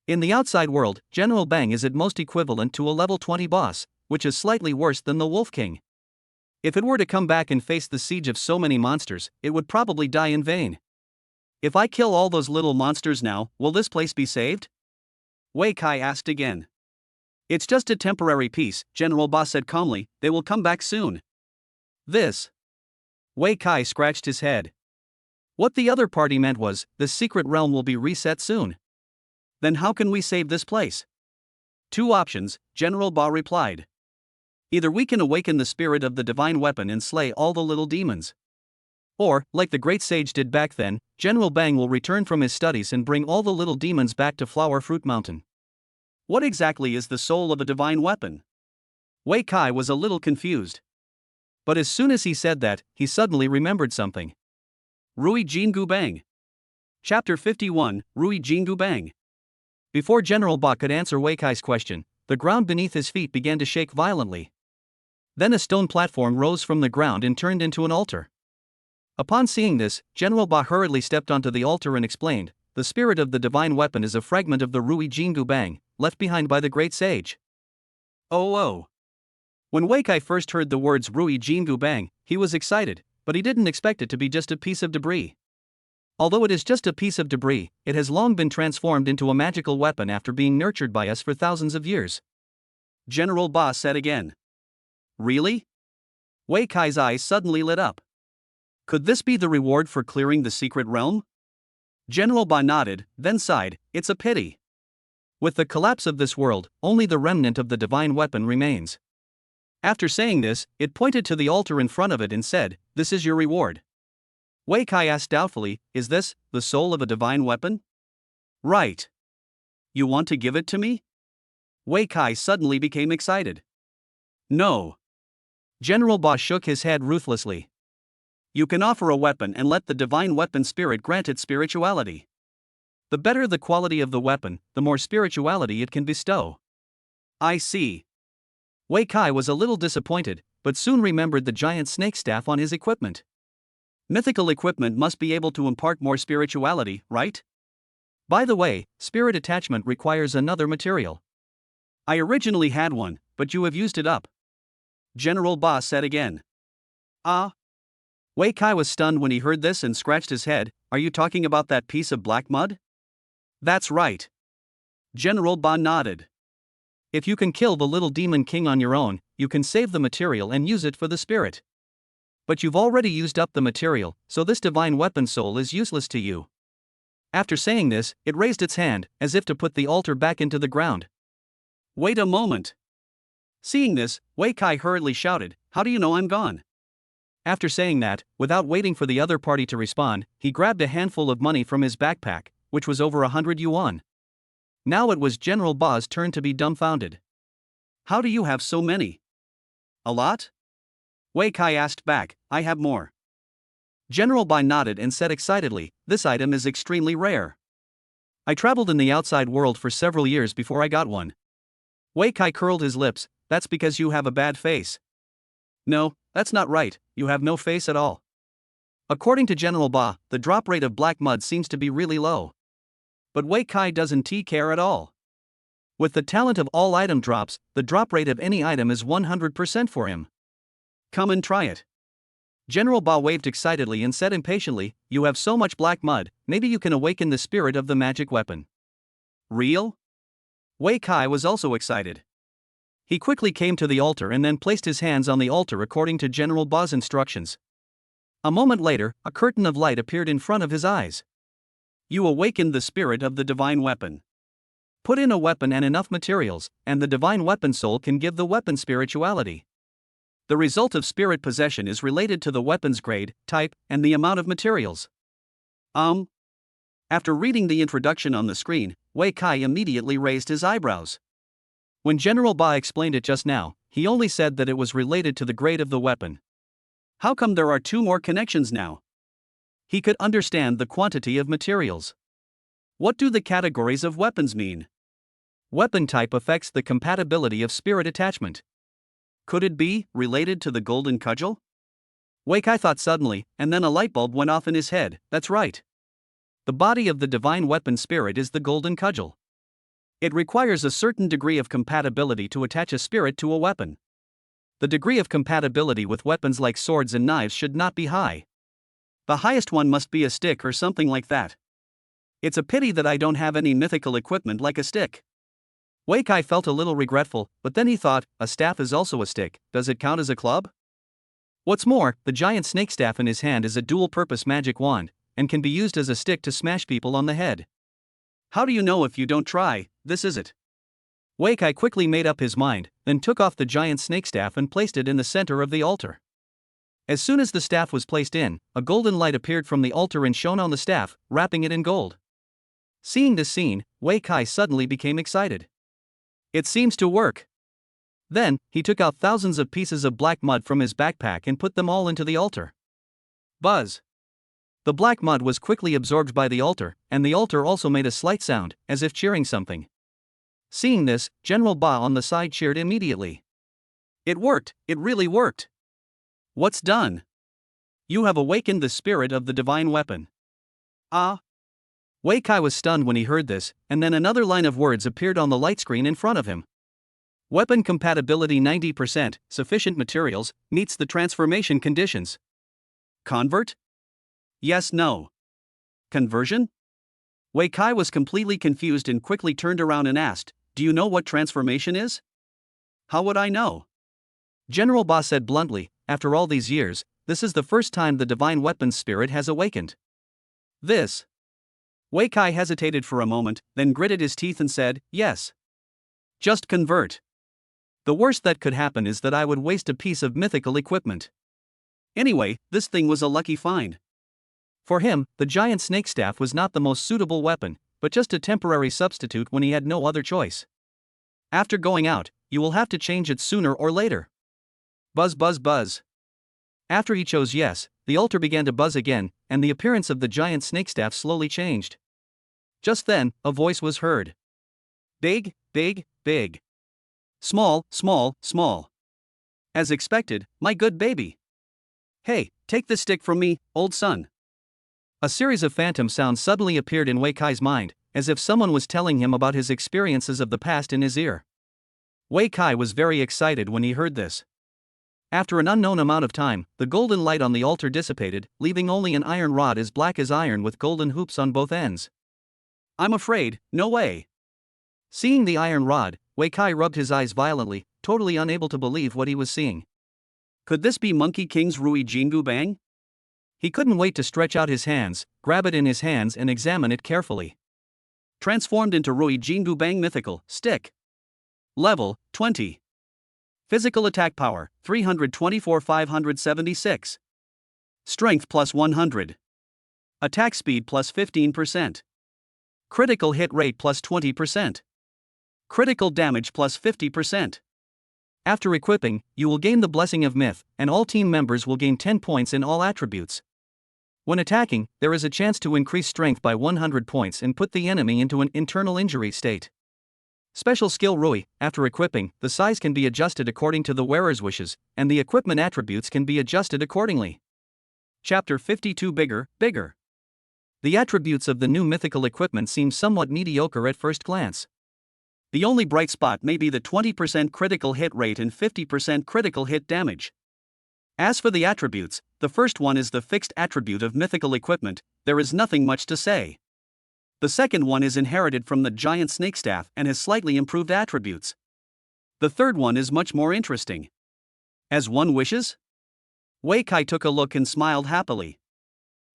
In the outside world, General Bang is at most equivalent to a level 20 boss, which is slightly worse than the Wolf King. If it were to come back and face the siege of so many monsters, it would probably die in vain. If I kill all those little monsters now, will this place be saved? Wei Kai asked again. It's just a temporary peace, General Ba said calmly, they will come back soon. This. Wei Kai scratched his head. What the other party meant was, the secret realm will be reset soon. Then how can we save this place? Two options, General Ba replied. Either we can awaken the spirit of the divine weapon and slay all the little demons. Or, like the great sage did back then, General Bang will return from his studies and bring all the little demons back to Flower Fruit Mountain. What exactly is the soul of a divine weapon? Wei Kai was a little confused. But as soon as he said that, he suddenly remembered something. Rui Jingu Bang. Chapter 51, Rui Jingu Bang. Before General Ba could answer Wei Kai's question, the ground beneath his feet began to shake violently. Then a stone platform rose from the ground and turned into an altar. Upon seeing this, General Ba hurriedly stepped onto the altar and explained, the spirit of the divine weapon is a fragment of the Rui Jingu Bang, left behind by the great sage. Oh. When Wei Kai first heard the words Rui Jingu Bang, he was excited, but he didn't expect it to be just a piece of debris. Although it is just a piece of debris, it has long been transformed into a magical weapon after being nurtured by us for thousands of years. General Ba said again. Really? Wei Kai's eyes suddenly lit up. Could this be the reward for clearing the secret realm? General Ba nodded, then sighed, it's a pity. With the collapse of this world, only the remnant of the divine weapon remains. After saying this, it pointed to the altar in front of it and said, this is your reward. Wei Kai asked doubtfully, is this the soul of a divine weapon? Right. You want to give it to me? Wei Kai suddenly became excited. No. General Ba shook his head ruthlessly. You can offer a weapon and let the divine weapon spirit grant it spirituality. The better the quality of the weapon, the more spirituality it can bestow. I see. Wei Kai was a little disappointed, but soon remembered the giant snake staff on his equipment. Mythical equipment must be able to impart more spirituality, right? By the way, spirit attachment requires another material. I originally had one, but you have used it up. General Ba said again. Ah? Wei Kai was stunned when he heard this and scratched his head. Are you talking about that piece of black mud? That's right. General Ba nodded. If you can kill the little demon king on your own, you can save the material and use it for the spirit. But you've already used up the material, so this divine weapon soul is useless to you. After saying this, it raised its hand, as if to put the altar back into the ground. Wait a moment. Seeing this, Wei Kai hurriedly shouted, how do you know I'm gone? After saying that, without waiting for the other party to respond, he grabbed a handful of money from his backpack, which was over 100 yuan. Now it was General Ba's turn to be dumbfounded. How do you have so many? A lot? Wei Kai asked back, I have more. General Ba nodded and said excitedly, this item is extremely rare. I traveled in the outside world for several years before I got one. Wei Kai curled his lips, that's because you have a bad face. No, that's not right, you have no face at all. According to General Ba, the drop rate of black mud seems to be really low. But Wei Kai doesn't care at all. With the talent of all item drops, the drop rate of any item is 100% for him. Come and try it. General Ba waved excitedly and said impatiently, you have so much black mud, maybe you can awaken the spirit of the magic weapon. Real? Wei Kai was also excited. He quickly came to the altar and then placed his hands on the altar according to General Ba's instructions. A moment later, a curtain of light appeared in front of his eyes. You awakened the spirit of the divine weapon. Put in a weapon and enough materials, and the divine weapon soul can give the weapon spirituality. The result of spirit possession is related to the weapon's grade, type, and the amount of materials. After reading the introduction on the screen, Wei Kai immediately raised his eyebrows. When General Ba explained it just now, he only said that it was related to the grade of the weapon. How come there are two more connections now? He could understand the quantity of materials. What do the categories of weapons mean? Weapon type affects the compatibility of spirit attachment. Could it be related to the golden cudgel? Wei Kai thought suddenly, and then a light bulb went off in his head. That's right. The body of the divine weapon spirit is the golden cudgel. It requires a certain degree of compatibility to attach a spirit to a weapon. The degree of compatibility with weapons like swords and knives should not be high. The highest one must be a stick or something like that. It's a pity that I don't have any mythical equipment like a stick. Wei Kai felt a little regretful, but then he thought, a staff is also a stick, does it count as a club? What's more, the giant snake staff in his hand is a dual-purpose magic wand, and can be used as a stick to smash people on the head. How do you know if you don't try? This is it. Wei Kai quickly made up his mind, then took off the giant snake staff and placed it in the center of the altar. As soon as the staff was placed in, a golden light appeared from the altar and shone on the staff, wrapping it in gold. Seeing this scene, Wei Kai suddenly became excited. It seems to work. Then, he took out thousands of pieces of black mud from his backpack and put them all into the altar. Buzz! The black mud was quickly absorbed by the altar, and the altar also made a slight sound, as if cheering something. Seeing this, General Ba on the side cheered immediately. It worked, it really worked. What's done? You have awakened the spirit of the divine weapon. Ah! Wei Kai was stunned when he heard this, and then another line of words appeared on the light screen in front of him. Weapon compatibility 90%, sufficient materials, meets the transformation conditions. Convert? Yes, no. Conversion? Wei Kai was completely confused and quickly turned around and asked, do you know what transformation is? How would I know? General Ba said bluntly, after all these years, this is the first time the divine weapon's spirit has awakened. This. Wei Kai hesitated for a moment, then gritted his teeth and said, yes. Just convert. The worst that could happen is that I would waste a piece of mythical equipment. Anyway, this thing was a lucky find. For him, the giant snake staff was not the most suitable weapon, but just a temporary substitute when he had no other choice. After going out, you will have to change it sooner or later. Buzz buzz buzz. After he chose yes, the altar began to buzz again, and the appearance of the giant snake staff slowly changed. Just then, a voice was heard. Big, big, big. Small, small, small. As expected, my good baby. Hey, take this stick from me, old son. A series of phantom sounds suddenly appeared in Wei Kai's mind, as if someone was telling him about his experiences of the past in his ear. Wei Kai was very excited when he heard this. After an unknown amount of time, the golden light on the altar dissipated, leaving only an iron rod as black as iron with golden hoops on both ends. I'm afraid, no way. Seeing the iron rod, Wei Kai rubbed his eyes violently, totally unable to believe what he was seeing. Could this be Monkey King's Rui Jingu Bang? He couldn't wait to stretch out his hands, grab it in his hands and examine it carefully. Transformed into Rui Jingu Bang Mythical, Stick. Level, 20. Physical attack power, 324,576. Strength plus 100. Attack speed plus 15%. Critical hit rate plus 20%. Critical damage plus 50%. After equipping, you will gain the Blessing of Myth, and all team members will gain 10 points in all attributes. When attacking, there is a chance to increase strength by 100 points and put the enemy into an internal injury state. Special skill Rui, after equipping, the size can be adjusted according to the wearer's wishes, and the equipment attributes can be adjusted accordingly. Chapter 52 Bigger, Bigger. The attributes of the new mythical equipment seem somewhat mediocre at first glance. The only bright spot may be the 20% critical hit rate and 50% critical hit damage. As for the attributes, the first one is the fixed attribute of mythical equipment, there is nothing much to say. The second one is inherited from the giant snake staff and has slightly improved attributes. The third one is much more interesting. As one wishes? Wei Kai took a look and smiled happily.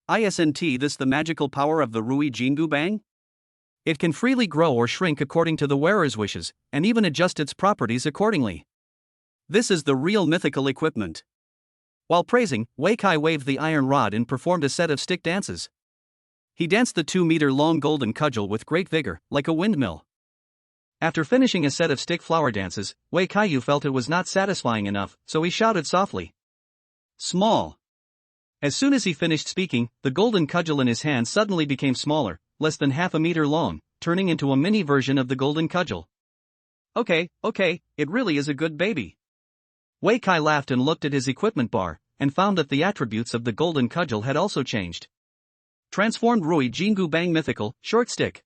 Isn't this the magical power of the Rui Jingu Bang? It can freely grow or shrink according to the wearer's wishes, and even adjust its properties accordingly. This is the real mythical equipment. While praising, Wei Kai waved the iron rod and performed a set of stick dances. He danced the 2-meter-long golden cudgel with great vigor, like a windmill. After finishing a set of stick flower dances, Wei Kai felt it was not satisfying enough, so he shouted softly. Small. As soon as he finished speaking, the golden cudgel in his hand suddenly became smaller, less than half a meter long, turning into a mini version of the golden cudgel. Okay, it really is a good baby. Wei Kai laughed and looked at his equipment bar, and found that the attributes of the golden cudgel had also changed. Transformed Rui Jingu Bang Mythical, Short Stick.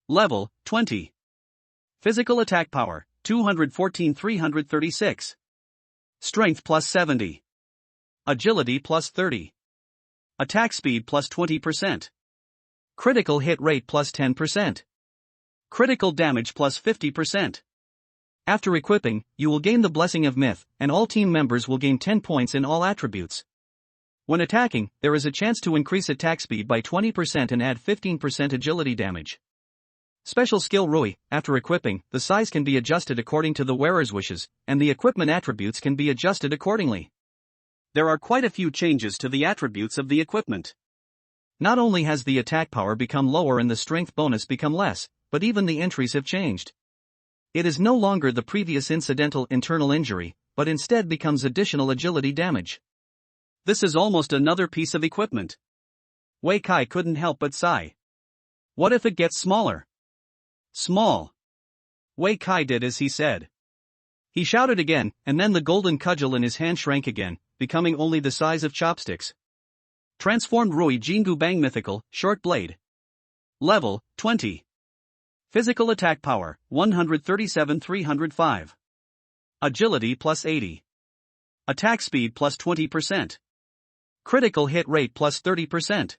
Level, 20. Physical attack power, 214,336. Strength plus 70. Agility plus 30. Attack speed plus 20%. Critical hit rate plus 10%. Critical damage plus 50%. After equipping, you will gain the Blessing of Myth, and all team members will gain 10 points in all attributes. When attacking, there is a chance to increase attack speed by 20% and add 15% agility damage. Special skill Rui, after equipping, the size can be adjusted according to the wearer's wishes, and the equipment attributes can be adjusted accordingly. There are quite a few changes to the attributes of the equipment. Not only has the attack power become lower and the strength bonus become less, but even the entries have changed. It is no longer the previous incidental internal injury, but instead becomes additional agility damage. This is almost another piece of equipment. Wei Kai couldn't help but sigh. What if it gets smaller? Small. Wei Kai did as he said. He shouted again, and then the golden cudgel in his hand shrank again, becoming only the size of chopsticks. Transformed Rui Jingu Bang Mythical, Short Blade. Level, 20. Physical attack power, 137-305. Agility plus 80. Attack speed plus 20%. Critical hit rate plus 30%.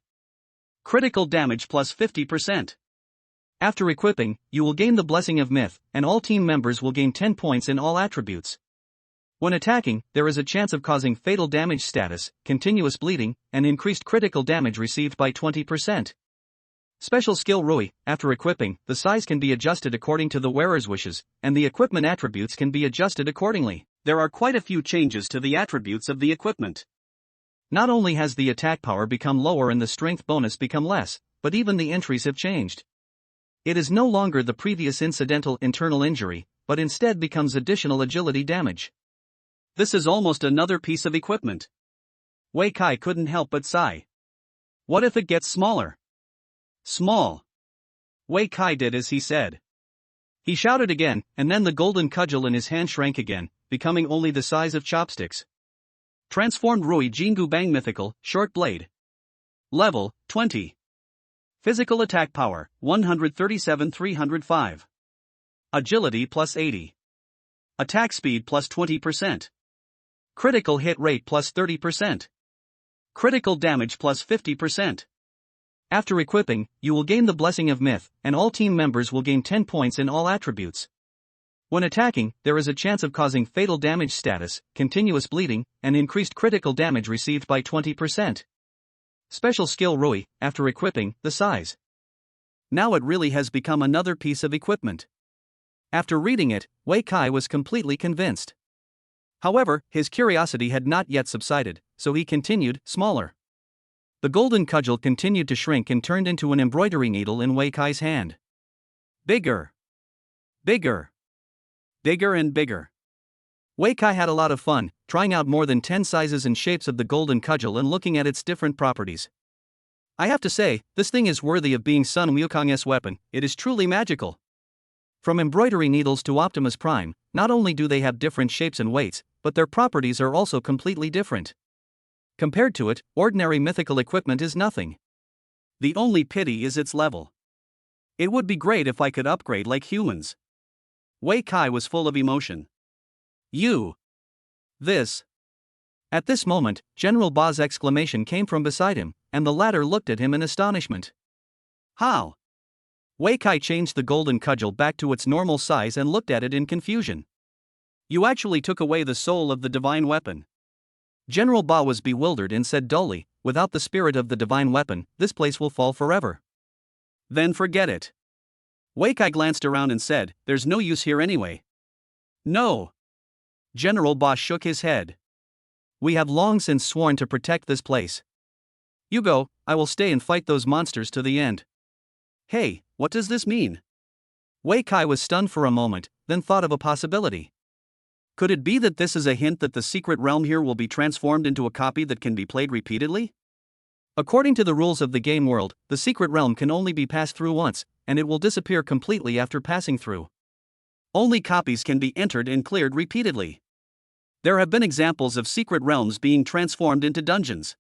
Critical damage plus 50%. After equipping, you will gain the Blessing of Myth, and all team members will gain 10 points in all attributes. When attacking, there is a chance of causing fatal damage status, continuous bleeding, and increased critical damage received by 20%. Special skill Rui, after equipping, the size can be adjusted according to the wearer's wishes, and the equipment attributes can be adjusted accordingly. There are quite a few changes to the attributes of the equipment. Not only has the attack power become lower and the strength bonus become less, but even the entries have changed. It is no longer the previous incidental internal injury, but instead becomes additional agility damage. This is almost another piece of equipment. Wei Kai couldn't help but sigh. What if it gets smaller? Small. Wei Kai did as he said. He shouted again, and then the golden cudgel in his hand shrank again, becoming only the size of chopsticks. Transformed Rui Jingu Bang Mythical, Short Blade. Level, 20. Physical attack power, 137-305. Agility plus 80. Attack speed plus 20%. Critical hit rate plus 30%. Critical damage plus 50%. After equipping, you will gain the Blessing of Myth, and all team members will gain 10 points in all attributes. When attacking, there is a chance of causing fatal damage status, continuous bleeding, and increased critical damage received by 20%. Special skill Rui, after equipping, the size. Now it really has become another piece of equipment. After reading it, Wei Kai was completely convinced. However, his curiosity had not yet subsided, so he continued, smaller. The golden cudgel continued to shrink and turned into an embroidery needle in Wei Kai's hand. Bigger. Bigger. Bigger and bigger. Wei Kai had a lot of fun, trying out more than 10 sizes and shapes of the golden cudgel and looking at its different properties. I have to say, this thing is worthy of being Sun Wukong's weapon. It is truly magical. From embroidery needles to Optimus Prime, not only do they have different shapes and weights, but their properties are also completely different. Compared to it, ordinary mythical equipment is nothing. The only pity is its level. It would be great if I could upgrade like humans. Wei Kai was full of emotion. This. At this moment, General Ba's exclamation came from beside him, and the latter looked at him in astonishment. How? Wei Kai changed the golden cudgel back to its normal size and looked at it in confusion. You actually took away the soul of the divine weapon. General Ba was bewildered and said dully, without the spirit of the divine weapon, this place will fall forever. Then forget it. Wei Kai glanced around and said, there's no use here anyway. No. General Ba shook his head. We have long since sworn to protect this place. You go, I will stay and fight those monsters to the end. Hey, what does this mean? Wei Kai was stunned for a moment, then thought of a possibility. Could it be that this is a hint that the secret realm here will be transformed into a copy that can be played repeatedly? According to the rules of the game world, the secret realm can only be passed through once, and it will disappear completely after passing through. Only copies can be entered and cleared repeatedly. There have been examples of secret realms being transformed into dungeons.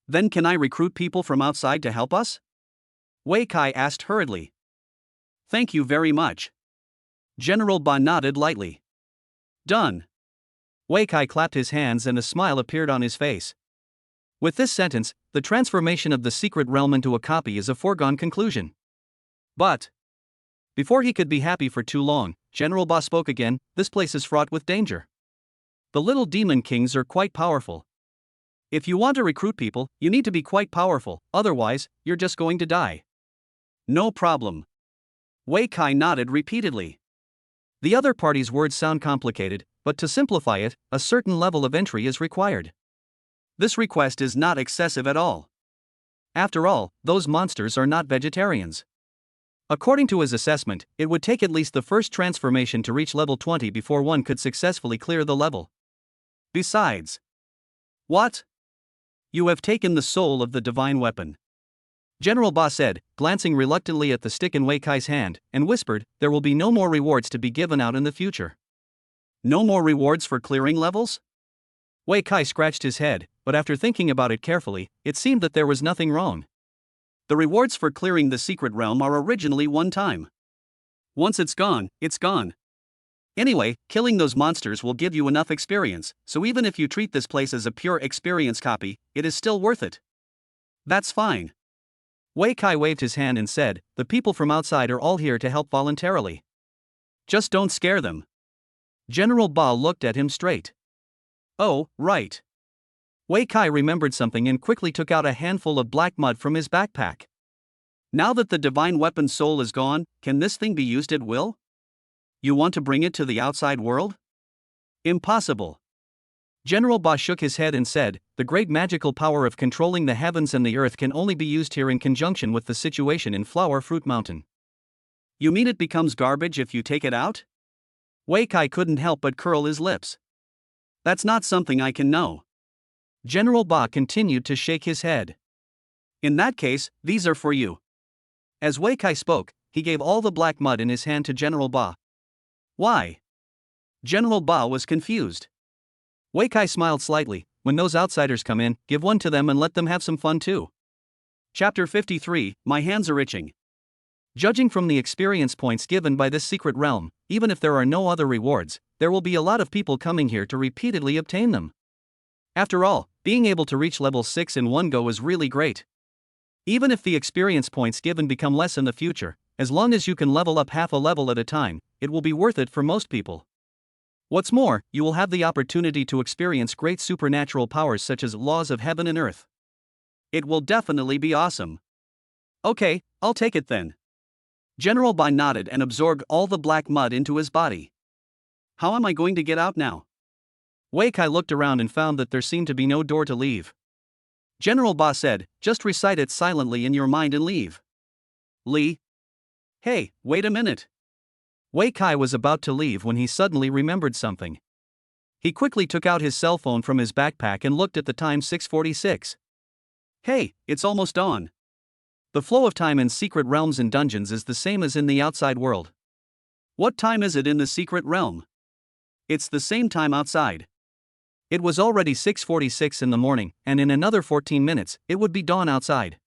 Then can I recruit people from outside to help us? Wei Kai asked hurriedly. Thank you very much. General Ba nodded lightly. Done. Wei Kai clapped his hands and a smile appeared on his face. With this sentence, the transformation of the secret realm into a copy is a foregone conclusion. But before he could be happy for too long, General Ba spoke again. This place is fraught with danger. The little demon kings are quite powerful. If you want to recruit people, you need to be quite powerful, otherwise, you're just going to die. No problem. Wei Kai nodded repeatedly. The other party's words sound complicated, but to simplify it, a certain level of entry is required. This request is not excessive at all. After all, those monsters are not vegetarians. According to his assessment, it would take at least the first transformation to reach level 20 before one could successfully clear the level. Besides, what? You have taken the soul of the divine weapon. General Ba said, glancing reluctantly at the stick in Wei Kai's hand, and whispered, there will be no more rewards to be given out in the future. No more rewards for clearing levels? Wei Kai scratched his head, but after thinking about it carefully, it seemed that there was nothing wrong. The rewards for clearing the secret realm are originally one time. Once it's gone, it's gone. Anyway, killing those monsters will give you enough experience, so even if you treat this place as a pure experience copy, it is still worth it. That's fine. Wei Kai waved his hand and said, the people from outside are all here to help voluntarily. Just don't scare them. General Ba looked at him straight. Oh, right. Wei Kai remembered something and quickly took out a handful of black mud from his backpack. Now that the divine weapon's soul is gone, can this thing be used at will? You want to bring it to the outside world? Impossible. General Ba shook his head and said, the great magical power of controlling the heavens and the earth can only be used here in conjunction with the situation in Flower Fruit Mountain. You mean it becomes garbage if you take it out? Wei Kai couldn't help but curl his lips. That's not something I can know. General Ba continued to shake his head. In that case, these are for you. As Wei Kai spoke, he gave all the black mud in his hand to General Ba. Why? General Ba was confused. Wei Kai smiled slightly. When those outsiders come in, give one to them and let them have some fun too. Chapter 53, My hands are itching. Judging from the experience points given by this secret realm, even if there are no other rewards, there will be a lot of people coming here to repeatedly obtain them. After all, being able to reach level 6 in one go is really great. Even if the experience points given become less in the future, as long as you can level up half a level at a time, it will be worth it for most people. What's more, you will have the opportunity to experience great supernatural powers such as laws of heaven and earth. It will definitely be awesome. Okay, I'll take it then. General Ba nodded and absorbed all the black mud into his body. How am I going to get out now? Wei Kai looked around and found that there seemed to be no door to leave. General Ba said, just recite it silently in your mind and leave. Li. Hey, wait a minute. Wei Kai was about to leave when he suddenly remembered something. He quickly took out his cell phone from his backpack and looked at the time 6:46. Hey, it's almost dawn. The flow of time in secret realms and dungeons is the same as in the outside world. What time is it in the secret realm? It's the same time outside. It was already 6:46 in the morning, and in another 14 minutes, it would be dawn outside.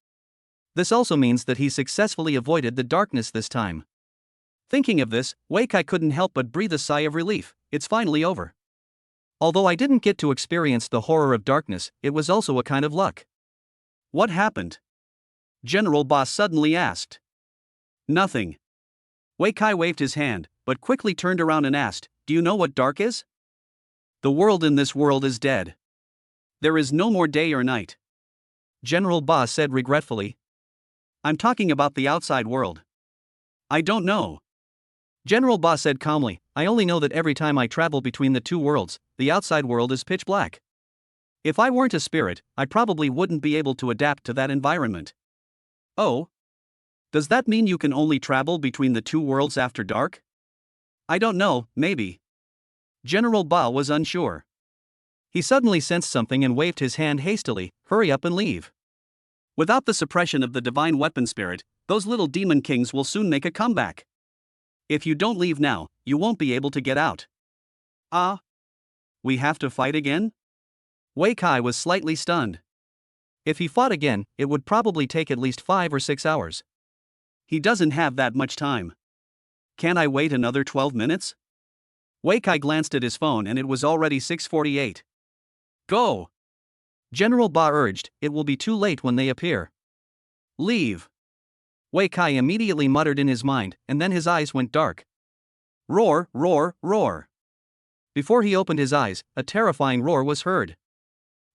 This also means that he successfully avoided the darkness this time. Thinking of this, Wei Kai couldn't help but breathe a sigh of relief. It's finally over. Although I didn't get to experience the horror of darkness, it was also a kind of luck. What happened? General Ba suddenly asked. Nothing. Wei Kai waved his hand, but quickly turned around and asked, do you know what dark is? The world in this world is dead. There is no more day or night. General Ba said regretfully. I'm talking about the outside world. I don't know. General Ba said calmly, I only know that every time I travel between the two worlds, the outside world is pitch black. If I weren't a spirit, I probably wouldn't be able to adapt to that environment. Oh? Does that mean you can only travel between the two worlds after dark? I don't know, maybe. General Ba was unsure. He suddenly sensed something and waved his hand hastily, hurry up and leave. Without the suppression of the divine weapon spirit, those little demon kings will soon make a comeback. If you don't leave now, you won't be able to get out. Ah? We have to fight again? Wei Kai was slightly stunned. If he fought again, it would probably take at least 5 or 6 hours. He doesn't have that much time. Can I wait another 12 minutes? Wei Kai glanced at his phone and it was already 6:48. Go! General Ba urged, "It will be too late when they appear. Leave." Wei Kai immediately muttered in his mind, and then his eyes went dark. Roar, roar, roar. Before he opened his eyes, a terrifying roar was heard.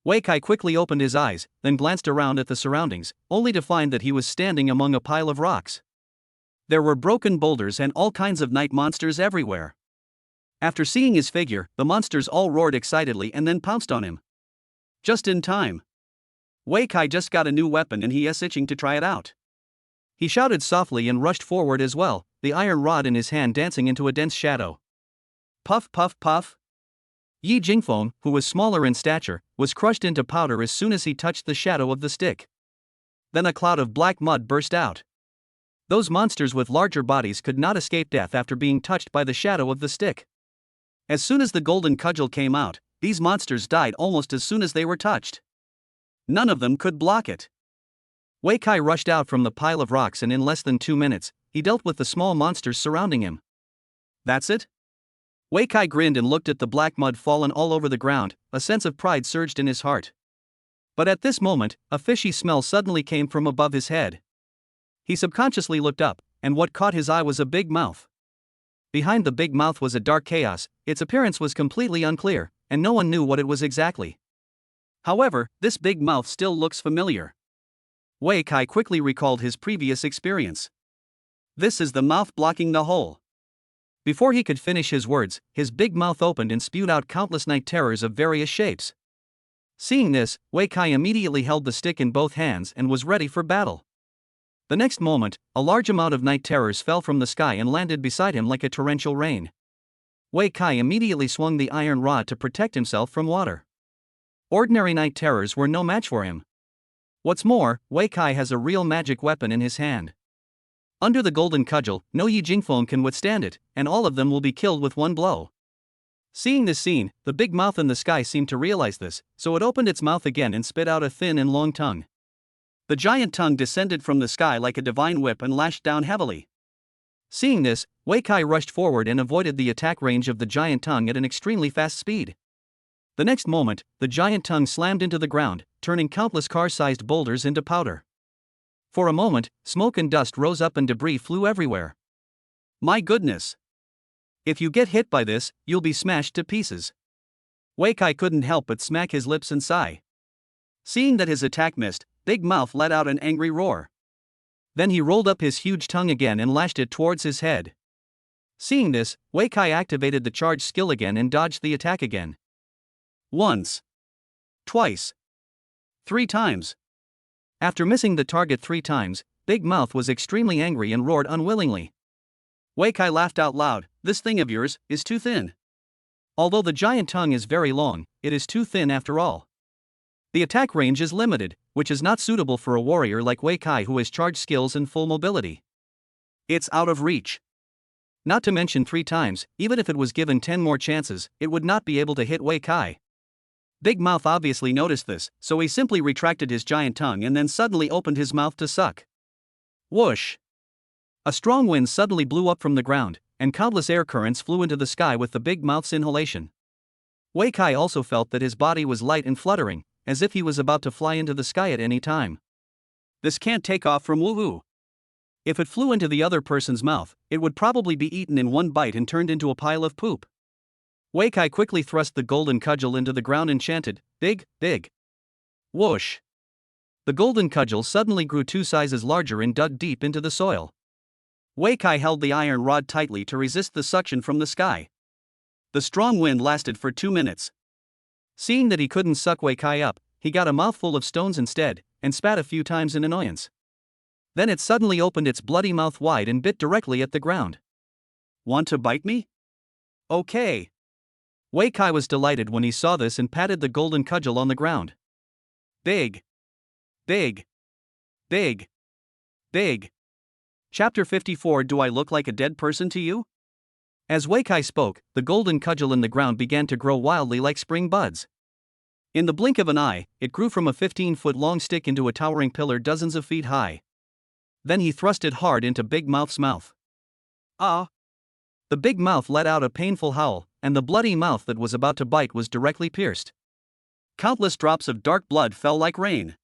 Wei Kai quickly opened his eyes, then glanced around at the surroundings, only to find that he was standing among a pile of rocks. There were broken boulders and all kinds of night monsters everywhere. After seeing his figure, the monsters all roared excitedly and then pounced on him. Just in time. Wei Kai just got a new weapon and he is itching to try it out. He shouted softly and rushed forward as well, the iron rod in his hand dancing into a dense shadow. Puff, puff, puff. Yi Jingfeng, who was smaller in stature, was crushed into powder as soon as he touched the shadow of the stick. Then a cloud of black mud burst out. Those monsters with larger bodies could not escape death after being touched by the shadow of the stick. As soon as the golden cudgel came out, these monsters died almost as soon as they were touched. None of them could block it. Wei Kai rushed out from the pile of rocks and in less than 2 minutes, he dealt with the small monsters surrounding him. That's it? Wei Kai grinned and looked at the black mud fallen all over the ground, a sense of pride surged in his heart. But at this moment, a fishy smell suddenly came from above his head. He subconsciously looked up, and what caught his eye was a big mouth. Behind the big mouth was a dark chaos, its appearance was completely unclear, and no one knew what it was exactly. However, this big mouth still looks familiar. Wei Kai quickly recalled his previous experience. This is the mouth blocking the hole. Before he could finish his words, his big mouth opened and spewed out countless night terrors of various shapes. Seeing this, Wei Kai immediately held the stick in both hands and was ready for battle. The next moment, a large amount of night terrors fell from the sky and landed beside him like a torrential rain. Wei Kai immediately swung the iron rod to protect himself from water. Ordinary night terrors were no match for him. What's more, Wei Kai has a real magic weapon in his hand. Under the golden cudgel, no Yi Jingfeng can withstand it, and all of them will be killed with one blow. Seeing this scene, the big mouth in the sky seemed to realize this, so it opened its mouth again and spit out a thin and long tongue. The giant tongue descended from the sky like a divine whip and lashed down heavily. Seeing this, Wei Kai rushed forward and avoided the attack range of the giant tongue at an extremely fast speed. The next moment, the giant tongue slammed into the ground, turning countless car-sized boulders into powder. For a moment, smoke and dust rose up and debris flew everywhere. My goodness! If you get hit by this, you'll be smashed to pieces. Wei Kai couldn't help but smack his lips and sigh. Seeing that his attack missed, Big Mouth let out an angry roar. Then he rolled up his huge tongue again and lashed it towards his head. Seeing this, Wei Kai activated the charge skill again and dodged the attack again. Once. Twice. 3 times. After missing the target 3 times, Big Mouth was extremely angry and roared unwillingly. Wei Kai laughed out loud, "This thing of yours is too thin." Although the giant tongue is very long, it is too thin after all. The attack range is limited, which is not suitable for a warrior like Wei Kai who has charge skills and full mobility. It's out of reach. Not to mention 3 times, even if it was given 10 more chances, it would not be able to hit Wei Kai. Big Mouth obviously noticed this, so he simply retracted his giant tongue and then suddenly opened his mouth to suck. Whoosh! A strong wind suddenly blew up from the ground, and countless air currents flew into the sky with the Big Mouth's inhalation. Wei Kai also felt that his body was light and fluttering, as if he was about to fly into the sky at any time. This can't take off from woohoo. If it flew into the other person's mouth, it would probably be eaten in one bite and turned into a pile of poop. Wei Kai quickly thrust the golden cudgel into the ground and chanted, "Big, big." Whoosh! The golden cudgel suddenly grew 2 sizes larger and dug deep into the soil. Wei Kai held the iron rod tightly to resist the suction from the sky. The strong wind lasted for 2 minutes. Seeing that he couldn't suck Wei Kai up, he got a mouthful of stones instead, and spat a few times in annoyance. Then it suddenly opened its bloody mouth wide and bit directly at the ground. Want to bite me? Okay. Wei Kai was delighted when he saw this and patted the golden cudgel on the ground. Big. Big. Big. Big. Chapter 54. Do I look like a dead person to you? As Wei Kai spoke, the golden cudgel in the ground began to grow wildly like spring buds. In the blink of an eye, it grew from a 15-foot-long stick into a towering pillar dozens of feet high. Then he thrust it hard into Big Mouth's mouth. Ah! The Big Mouth let out a painful howl, and the bloody mouth that was about to bite was directly pierced. Countless drops of dark blood fell like rain.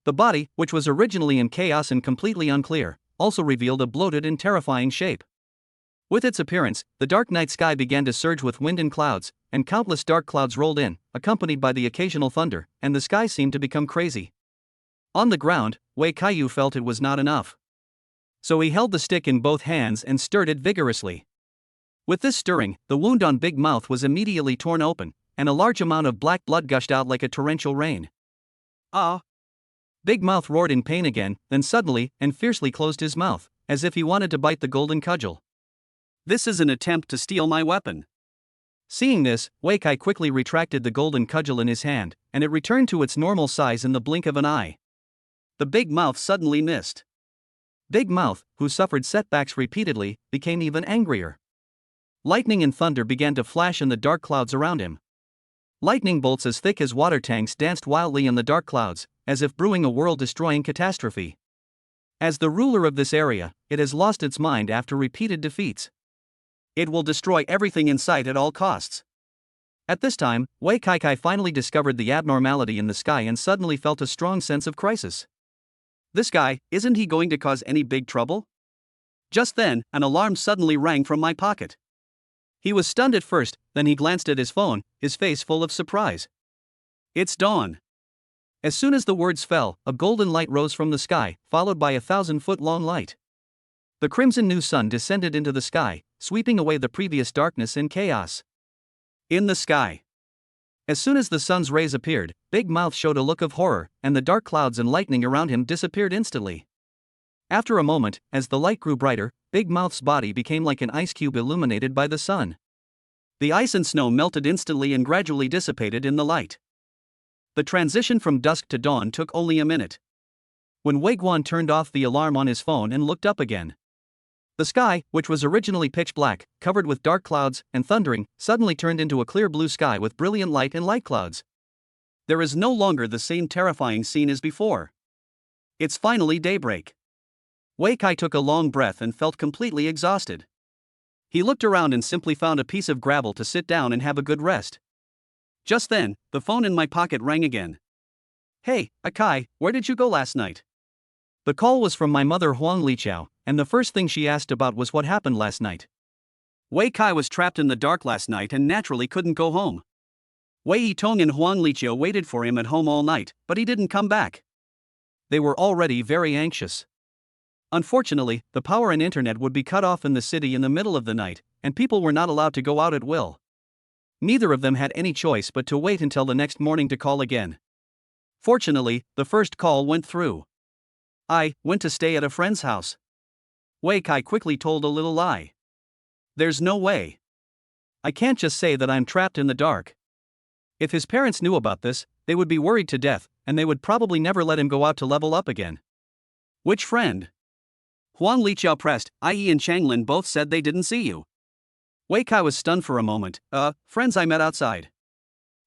The body, which was originally in chaos and completely unclear, also revealed a bloated and terrifying shape. With its appearance, the dark night sky began to surge with wind and clouds, and countless dark clouds rolled in, accompanied by the occasional thunder, and the sky seemed to become crazy. On the ground, Wei Kaiyu felt it was not enough. So he held the stick in both hands and stirred it vigorously. With this stirring, the wound on Big Mouth was immediately torn open, and a large amount of black blood gushed out like a torrential rain. Ah! Big Mouth roared in pain again, then suddenly and fiercely closed his mouth, as if he wanted to bite the golden cudgel. This is an attempt to steal my weapon. Seeing this, Wei Kai quickly retracted the golden cudgel in his hand, and it returned to its normal size in the blink of an eye. The Big Mouth suddenly missed. Big Mouth, who suffered setbacks repeatedly, became even angrier. Lightning and thunder began to flash in the dark clouds around him. Lightning bolts as thick as water tanks danced wildly in the dark clouds, as if brewing a world-destroying catastrophe. As the ruler of this area, it has lost its mind after repeated defeats. It will destroy everything in sight at all costs. At this time, Wei Kai finally discovered the abnormality in the sky and suddenly felt a strong sense of crisis. This guy, isn't he going to cause any big trouble? Just then, an alarm suddenly rang from my pocket. He was stunned at first, then he glanced at his phone, his face full of surprise. It's dawn. As soon as the words fell, a golden light rose from the sky, followed by a 1,000-foot-long light. The crimson new sun descended into the sky, sweeping away the previous darkness and chaos. In the sky. As soon as the sun's rays appeared, Big Mouth showed a look of horror, and the dark clouds and lightning around him disappeared instantly. After a moment, as the light grew brighter, Big Mouth's body became like an ice cube illuminated by the sun. The ice and snow melted instantly and gradually dissipated in the light. The transition from dusk to dawn took only a minute. When Wei Guan turned off the alarm on his phone and looked up again, the sky, which was originally pitch black, covered with dark clouds and thundering, suddenly turned into a clear blue sky with brilliant light and light clouds. There is no longer the same terrifying scene as before. It's finally daybreak. Wei Kai took a long breath and felt completely exhausted. He looked around and simply found a piece of gravel to sit down and have a good rest. Just then, the phone in my pocket rang again. Hey, Akai, where did you go last night? The call was from my mother Huang Liqiao, and the first thing she asked about was what happened last night. Wei Kai was trapped in the dark last night and naturally couldn't go home. Wei Yitong and Huang Liqiao waited for him at home all night, but he didn't come back. They were already very anxious. Unfortunately, the power and internet would be cut off in the city in the middle of the night, and people were not allowed to go out at will. Neither of them had any choice but to wait until the next morning to call again. Fortunately, the first call went through. I went to stay at a friend's house. Wei Kai quickly told a little lie. There's no way. I can't just say that I'm trapped in the dark. If his parents knew about this, they would be worried to death, and they would probably never let him go out to level up again. Which friend? Huang Liqiao pressed. Yi and Changlin both said they didn't see you. Wei Kai was stunned for a moment. Friends I met outside.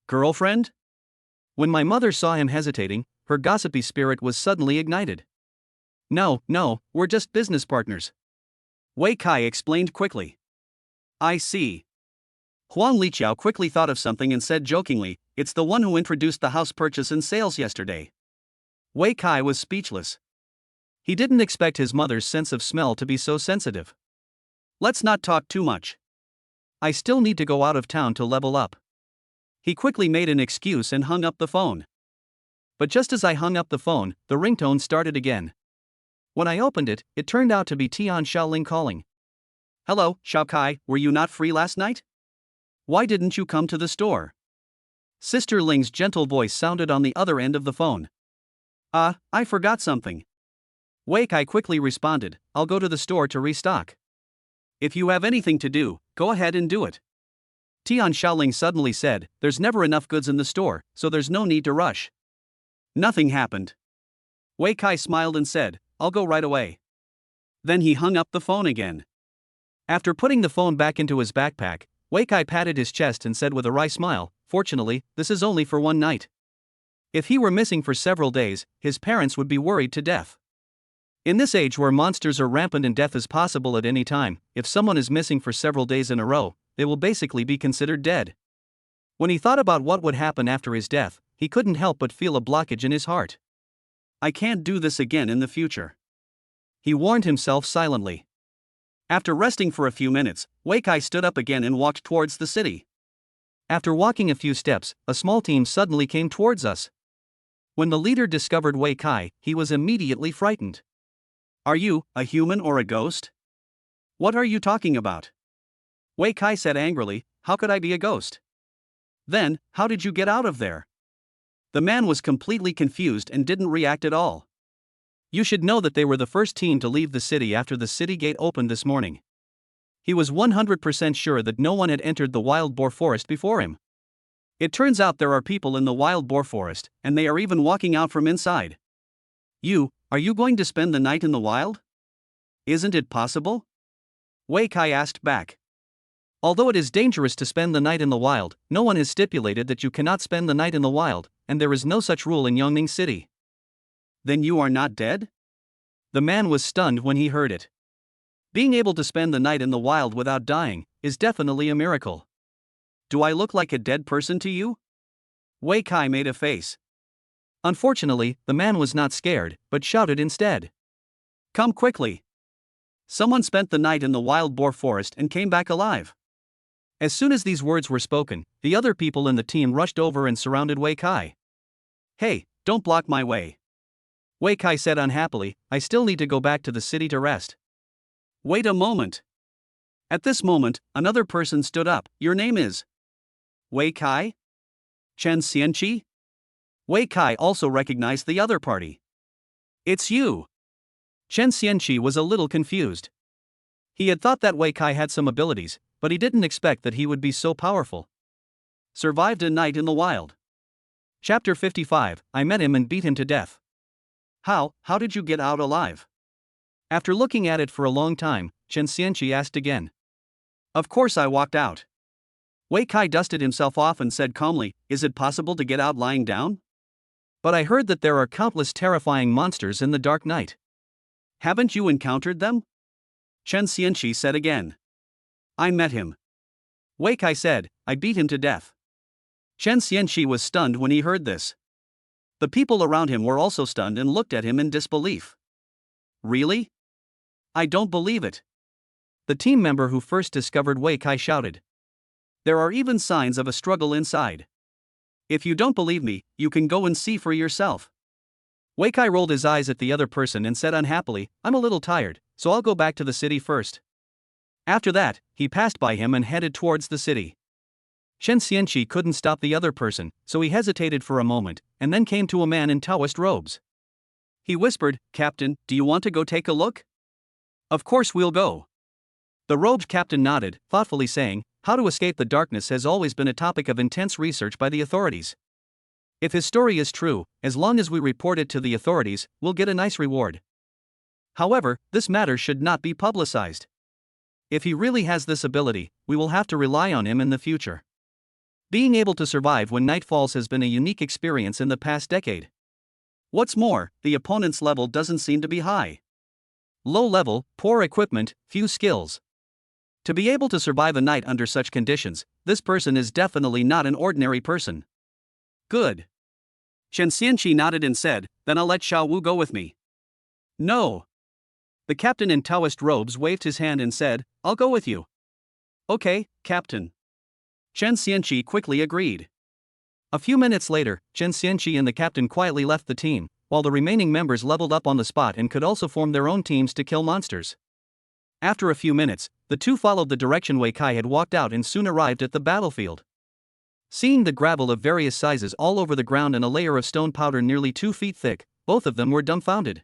Girlfriend? When my mother saw him hesitating, her gossipy spirit was suddenly ignited. No, we're just business partners. Wei Kai explained quickly. I see. Huang Liqiao quickly thought of something and said jokingly, it's the one who introduced the house purchase and sales yesterday. Wei Kai was speechless. He didn't expect his mother's sense of smell to be so sensitive. Let's not talk too much. I still need to go out of town to level up. He quickly made an excuse and hung up the phone. But just as I hung up the phone, the ringtone started again. When I opened it, it turned out to be Tian Shaoling calling. Hello, Xiao Kai, were you not free last night? Why didn't you come to the store? Sister Ling's gentle voice sounded on the other end of the phone. I forgot something. Wei Kai quickly responded, I'll go to the store to restock. If you have anything to do, go ahead and do it. Tian Shaoling suddenly said, there's never enough goods in the store, so there's no need to rush. Nothing happened. Wei Kai smiled and said, I'll go right away. Then he hung up the phone again. After putting the phone back into his backpack, Wei Kai patted his chest and said with a wry smile, fortunately, this is only for one night. If he were missing for several days, his parents would be worried to death. In this age where monsters are rampant and death is possible at any time, if someone is missing for several days in a row, they will basically be considered dead. When he thought about what would happen after his death, he couldn't help but feel a blockage in his heart. I can't do this again in the future, he warned himself silently. After resting for a few minutes, Wei Kai stood up again and walked towards the city. After walking a few steps, a small team suddenly came towards us. When the leader discovered Wei Kai, he was immediately frightened. Are you a human or a ghost? What are you talking about? Wei Kai said angrily, how could I be a ghost? Then, how did you get out of there? The man was completely confused and didn't react at all. You should know that they were the first team to leave the city after the city gate opened this morning. He was 100% sure that no one had entered the wild boar forest before him. It turns out there are people in the wild boar forest, and they are even walking out from inside. Are you going to spend the night in the wild? Isn't it possible? Wei Kai asked back. Although it is dangerous to spend the night in the wild, no one has stipulated that you cannot spend the night in the wild, and there is no such rule in Yongning City. Then you are not dead? The man was stunned when he heard it. Being able to spend the night in the wild without dying is definitely a miracle. Do I look like a dead person to you? Wei Kai made a face. Unfortunately, the man was not scared, but shouted instead. Come quickly. Someone spent the night in the wild boar forest and came back alive. As soon as these words were spoken, the other people in the team rushed over and surrounded Wei Kai. Hey, don't block my way. Wei Kai said unhappily, I still need to go back to the city to rest. Wait a moment. At this moment, another person stood up. Your name is Wei Kai? Chen Xianqi? Wei Kai also recognized the other party. It's you. Chen Xianqi was a little confused. He had thought that Wei Kai had some abilities, but he didn't expect that he would be so powerful. Survived a night in the wild. Chapter 55, I met him and beat him to death. How did you get out alive? After looking at it for a long time, Chen Xianqi asked again. Of course I walked out. Wei Kai dusted himself off and said calmly, is it possible to get out lying down? But I heard that there are countless terrifying monsters in the dark night. Haven't you encountered them? Chen Xianqi said again. I met him. Wei Kai said, I beat him to death. Chen Xianqi was stunned when he heard this. The people around him were also stunned and looked at him in disbelief. Really? I don't believe it. The team member who first discovered Wei Kai shouted. There are even signs of a struggle inside. If you don't believe me, you can go and see for yourself. Wei Kai rolled his eyes at the other person and said unhappily, I'm a little tired, so I'll go back to the city first. After that, he passed by him and headed towards the city. Chen Xianqi couldn't stop the other person, so he hesitated for a moment, and then came to a man in Taoist robes. He whispered, Captain, do you want to go take a look? Of course we'll go. The robed captain nodded, thoughtfully saying, how to escape the darkness has always been a topic of intense research by the authorities. If his story is true, as long as we report it to the authorities, we'll get a nice reward. However, this matter should not be publicized. If he really has this ability, we will have to rely on him in the future. Being able to survive when night falls has been a unique experience in the past decade. What's more, the opponent's level doesn't seem to be high. Low level, poor equipment, few skills. To be able to survive a night under such conditions, this person is definitely not an ordinary person. Good. Chen Xianqi nodded and said, then I'll let Xiao Wu go with me. No. The captain in Taoist robes waved his hand and said, I'll go with you. Okay, Captain. Chen Xianqi quickly agreed. A few minutes later, Chen Xianqi and the captain quietly left the team, while the remaining members leveled up on the spot and could also form their own teams to kill monsters. After a few minutes, the two followed the direction Wei Kai had walked out and soon arrived at the battlefield. Seeing the gravel of various sizes all over the ground and a layer of stone powder nearly 2 feet thick, both of them were dumbfounded.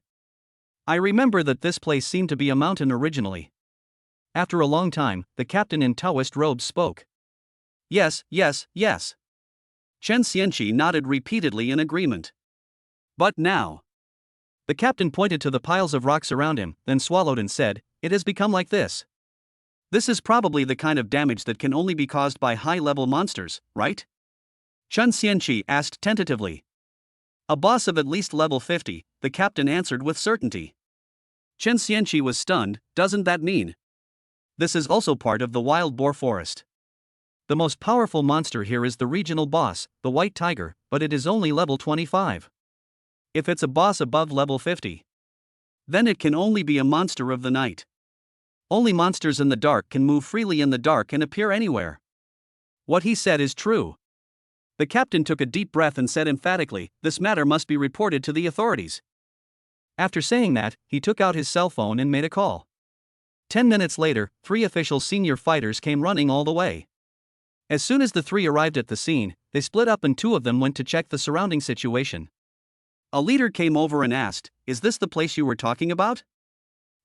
I remember that this place seemed to be a mountain originally. After a long time, the captain in Taoist robes spoke. Yes. Chen Xianqi nodded repeatedly in agreement. But now. The captain pointed to the piles of rocks around him, then swallowed and said, it has become like this. This is probably the kind of damage that can only be caused by high-level monsters, right? Chen Xianqi asked tentatively. A boss of at least level 50, the captain answered with certainty. Chen Xianqi was stunned, doesn't that mean? This is also part of the wild boar forest. The most powerful monster here is the regional boss, the white tiger, but it is only level 25. If it's a boss above level 50, then it can only be a monster of the night. Only monsters in the dark can move freely in the dark and appear anywhere. What he said is true. The captain took a deep breath and said emphatically, "This matter must be reported to the authorities." After saying that, he took out his cell phone and made a call. 10 minutes later, 3 official senior fighters came running all the way. As soon as the 3 arrived at the scene, they split up and 2 of them went to check the surrounding situation. A leader came over and asked, "Is this the place you were talking about?"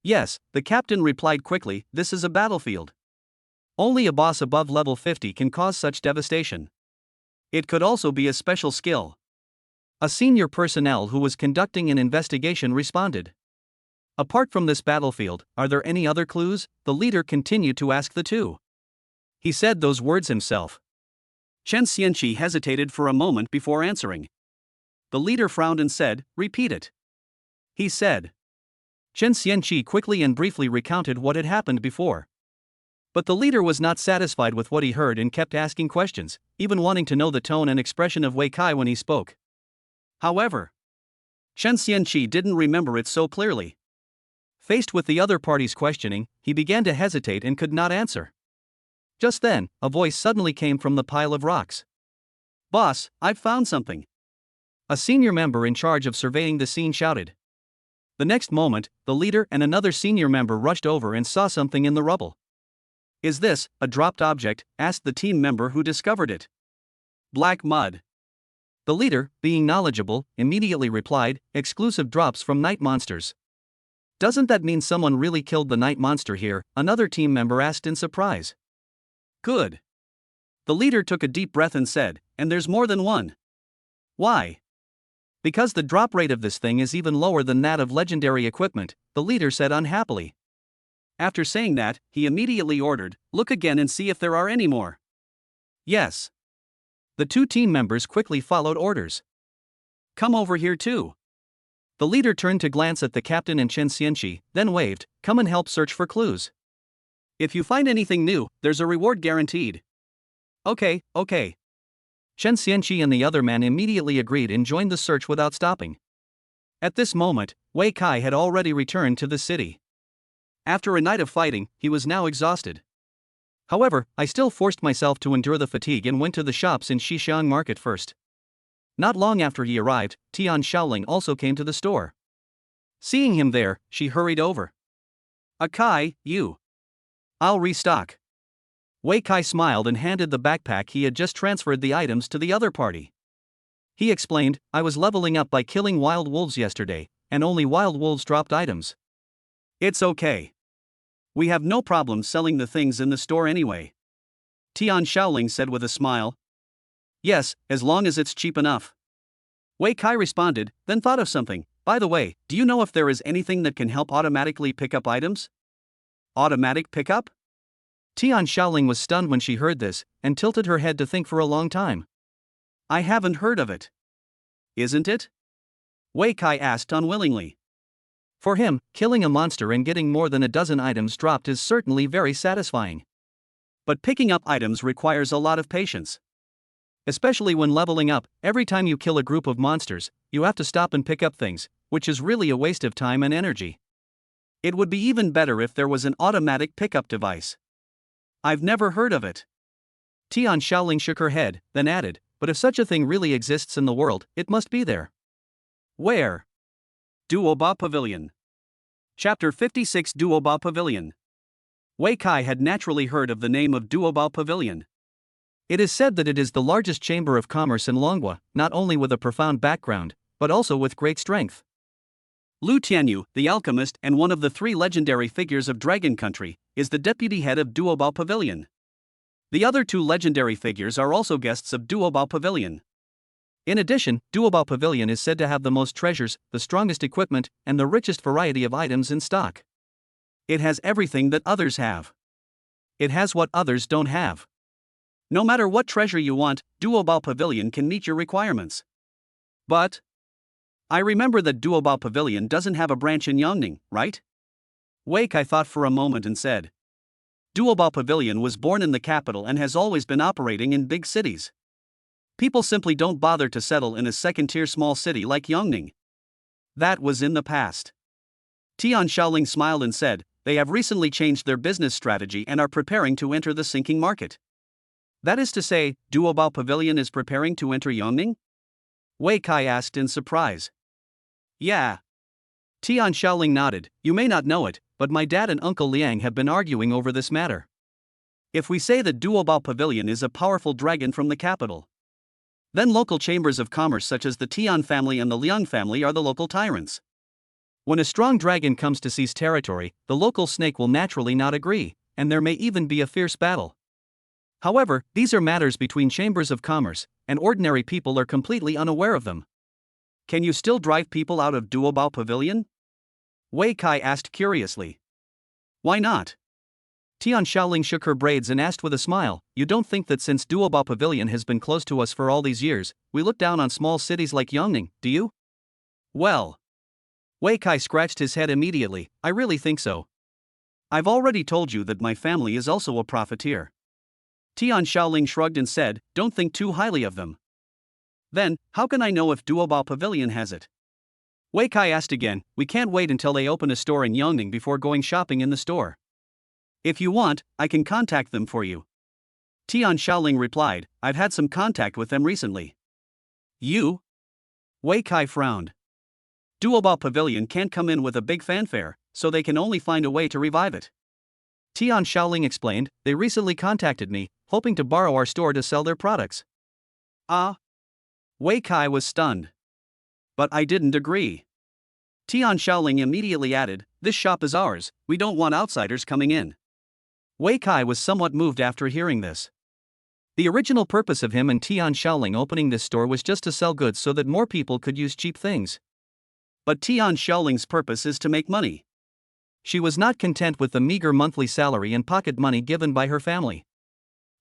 "Yes," the captain replied quickly, "this is a battlefield. Only a boss above level 50 can cause such devastation. It could also be a special skill." A senior personnel who was conducting an investigation responded. "Apart from this battlefield, are there any other clues?" the leader continued to ask the 2. He said those words himself. Chen Xianqi hesitated for a moment before answering. The leader frowned and said, "Repeat it." He said. Chen Xianqi quickly and briefly recounted what had happened before. But the leader was not satisfied with what he heard and kept asking questions, even wanting to know the tone and expression of Wei Kai when he spoke. However, Chen Xianqi didn't remember it so clearly. Faced with the other party's questioning, he began to hesitate and could not answer. Just then, a voice suddenly came from the pile of rocks. "Boss, I've found something." A senior member in charge of surveying the scene shouted. The next moment, the leader and another senior member rushed over and saw something in the rubble. "Is this a dropped object?" asked the team member who discovered it. "Black mud." The leader, being knowledgeable, immediately replied, "Exclusive drops from night monsters." "Doesn't that mean someone really killed the night monster here?" another team member asked in surprise. "Good." The leader took a deep breath and said, "And there's more than one." "Why?" "Because the drop rate of this thing is even lower than that of legendary equipment," the leader said unhappily. After saying that, he immediately ordered, "Look again and see if there are any more." "Yes." The 2 team members quickly followed orders. "Come over here too." The leader turned to glance at the captain and Chen Xianqi, then waved, "Come and help search for clues. If you find anything new, there's a reward guaranteed." Okay. Chen Xianqi and the other man immediately agreed and joined the search without stopping. At this moment, Wei Kai had already returned to the city. After a night of fighting, he was now exhausted. However, I still forced myself to endure the fatigue and went to the shops in Xixiang Market first. Not long after he arrived, Tian Shaoling also came to the store. Seeing him there, she hurried over. "Kai, you. I'll restock." Wei Kai smiled and handed the backpack he had just transferred the items to the other party. He explained, "I was leveling up by killing wild wolves yesterday, and only wild wolves dropped items." "It's okay. We have no problem selling the things in the store anyway," Tian Shaoling said with a smile. "Yes, as long as it's cheap enough." Wei Kai responded, then thought of something. "By the way, do you know if there is anything that can help automatically pick up items?" "Automatic pickup?" Tian Shaoling was stunned when she heard this, and tilted her head to think for a long time. "I haven't heard of it." "Isn't it?" Wei Kai asked unwillingly. For him, killing a monster and getting more than a dozen items dropped is certainly very satisfying. But picking up items requires a lot of patience. Especially when leveling up, every time you kill a group of monsters, you have to stop and pick up things, which is really a waste of time and energy. It would be even better if there was an automatic pickup device. "I've never heard of it." Tian Shaoling shook her head, then added, "But if such a thing really exists in the world, it must be there." "Where?" Duoba Pavilion. Chapter 56 Duoba Pavilion. Wei Kai had naturally heard of the name of Duoba Pavilion. It is said that it is the largest chamber of commerce in Longhua, not only with a profound background, but also with great strength. Lu Tianyu, the alchemist and one of the 3 legendary figures of Dragon Country, is the deputy head of Duoba Pavilion. The other 2 legendary figures are also guests of Duoba Pavilion. In addition, Duoba Pavilion is said to have the most treasures, the strongest equipment, and the richest variety of items in stock. It has everything that others have. It has what others don't have. No matter what treasure you want, Duoba Pavilion can meet your requirements. But I remember that Duoba Pavilion doesn't have a branch in Yongning, right? Wei Kai thought for a moment and said. Duobao Pavilion was born in the capital and has always been operating in big cities. People simply don't bother to settle in a second-tier small city like Yongning. That was in the past. Tian Shaoling smiled and said, they have recently changed their business strategy and are preparing to enter the sinking market. That is to say, Duobao Pavilion is preparing to enter Yongning? Wei Kai asked in surprise. Yeah. Tian Shaoling nodded, you may not know it, but my dad and Uncle Liang have been arguing over this matter. If we say that Duobao Pavilion is a powerful dragon from the capital, then local chambers of commerce such as the Tian family and the Liang family are the local tyrants. When a strong dragon comes to seize territory, the local snake will naturally not agree, and there may even be a fierce battle. However, these are matters between chambers of commerce, and ordinary people are completely unaware of them. Can you still drive people out of Duobao Pavilion? Wei Kai asked curiously. Why not? Tian Shaoling shook her braids and asked with a smile, you don't think that since Duobao Pavilion has been close to us for all these years, we look down on small cities like Yongning, do you? Well. Wei Kai scratched his head immediately, I really think so. I've already told you that my family is also a profiteer. Tian Shaoling shrugged and said, don't think too highly of them. Then, how can I know if Duobao Pavilion has it? Wei Kai asked again, we can't wait until they open a store in Yongning before going shopping in the store. If you want, I can contact them for you. Tian Shaoling replied, I've had some contact with them recently. You? Wei Kai frowned. Duobao Pavilion can't come in with a big fanfare, so they can only find a way to revive it. Tian Shaoling explained, they recently contacted me, hoping to borrow our store to sell their products. Ah? Wei Kai was stunned. But I didn't agree. Tian Shaoling immediately added, this shop is ours, we don't want outsiders coming in. Wei Kai was somewhat moved after hearing this. The original purpose of him and Tian Shaoling opening this store was just to sell goods so that more people could use cheap things. But Tian Shaoling's purpose is to make money. She was not content with the meager monthly salary and pocket money given by her family.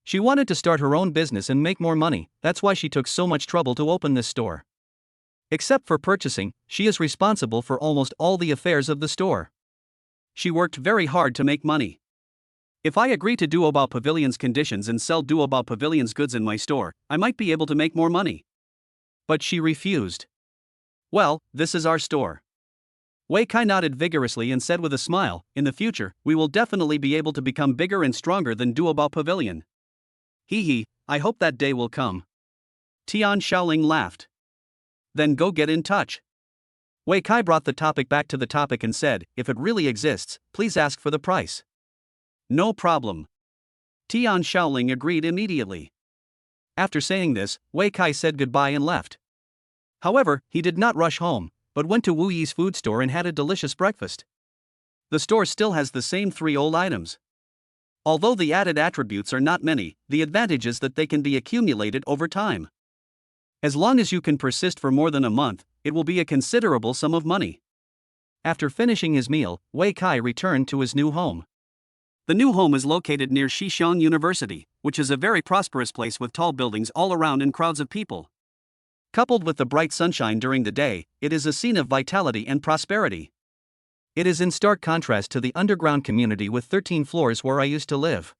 She wanted to start her own business and make more money, that's why she took so much trouble to open this store. Except for purchasing, she is responsible for almost all the affairs of the store. She worked very hard to make money. If I agree to Duobao Pavilion's conditions and sell Duobao Pavilion's goods in my store, I might be able to make more money. But she refused. Well, this is our store. Wei Kai nodded vigorously and said with a smile, in the future, we will definitely be able to become bigger and stronger than Duobao Pavilion. Hee hee, I hope that day will come. Tian Shaoling laughed. Then go get in touch. Wei Kai brought the topic back to the topic and said, if it really exists, please ask for the price. No problem. Tian Shaoling agreed immediately. After saying this, Wei Kai said goodbye and left. However, he did not rush home, but went to Wu Yi's food store and had a delicious breakfast. The store still has the same 3 old items. Although the added attributes are not many, the advantage is that they can be accumulated over time. As long as you can persist for more than a month, it will be a considerable sum of money. After finishing his meal, Wei Kai returned to his new home. The new home is located near Xishan University, which is a very prosperous place with tall buildings all around and crowds of people. Coupled with the bright sunshine during the day, it is a scene of vitality and prosperity. It is in stark contrast to the underground community with 13 floors where I used to live.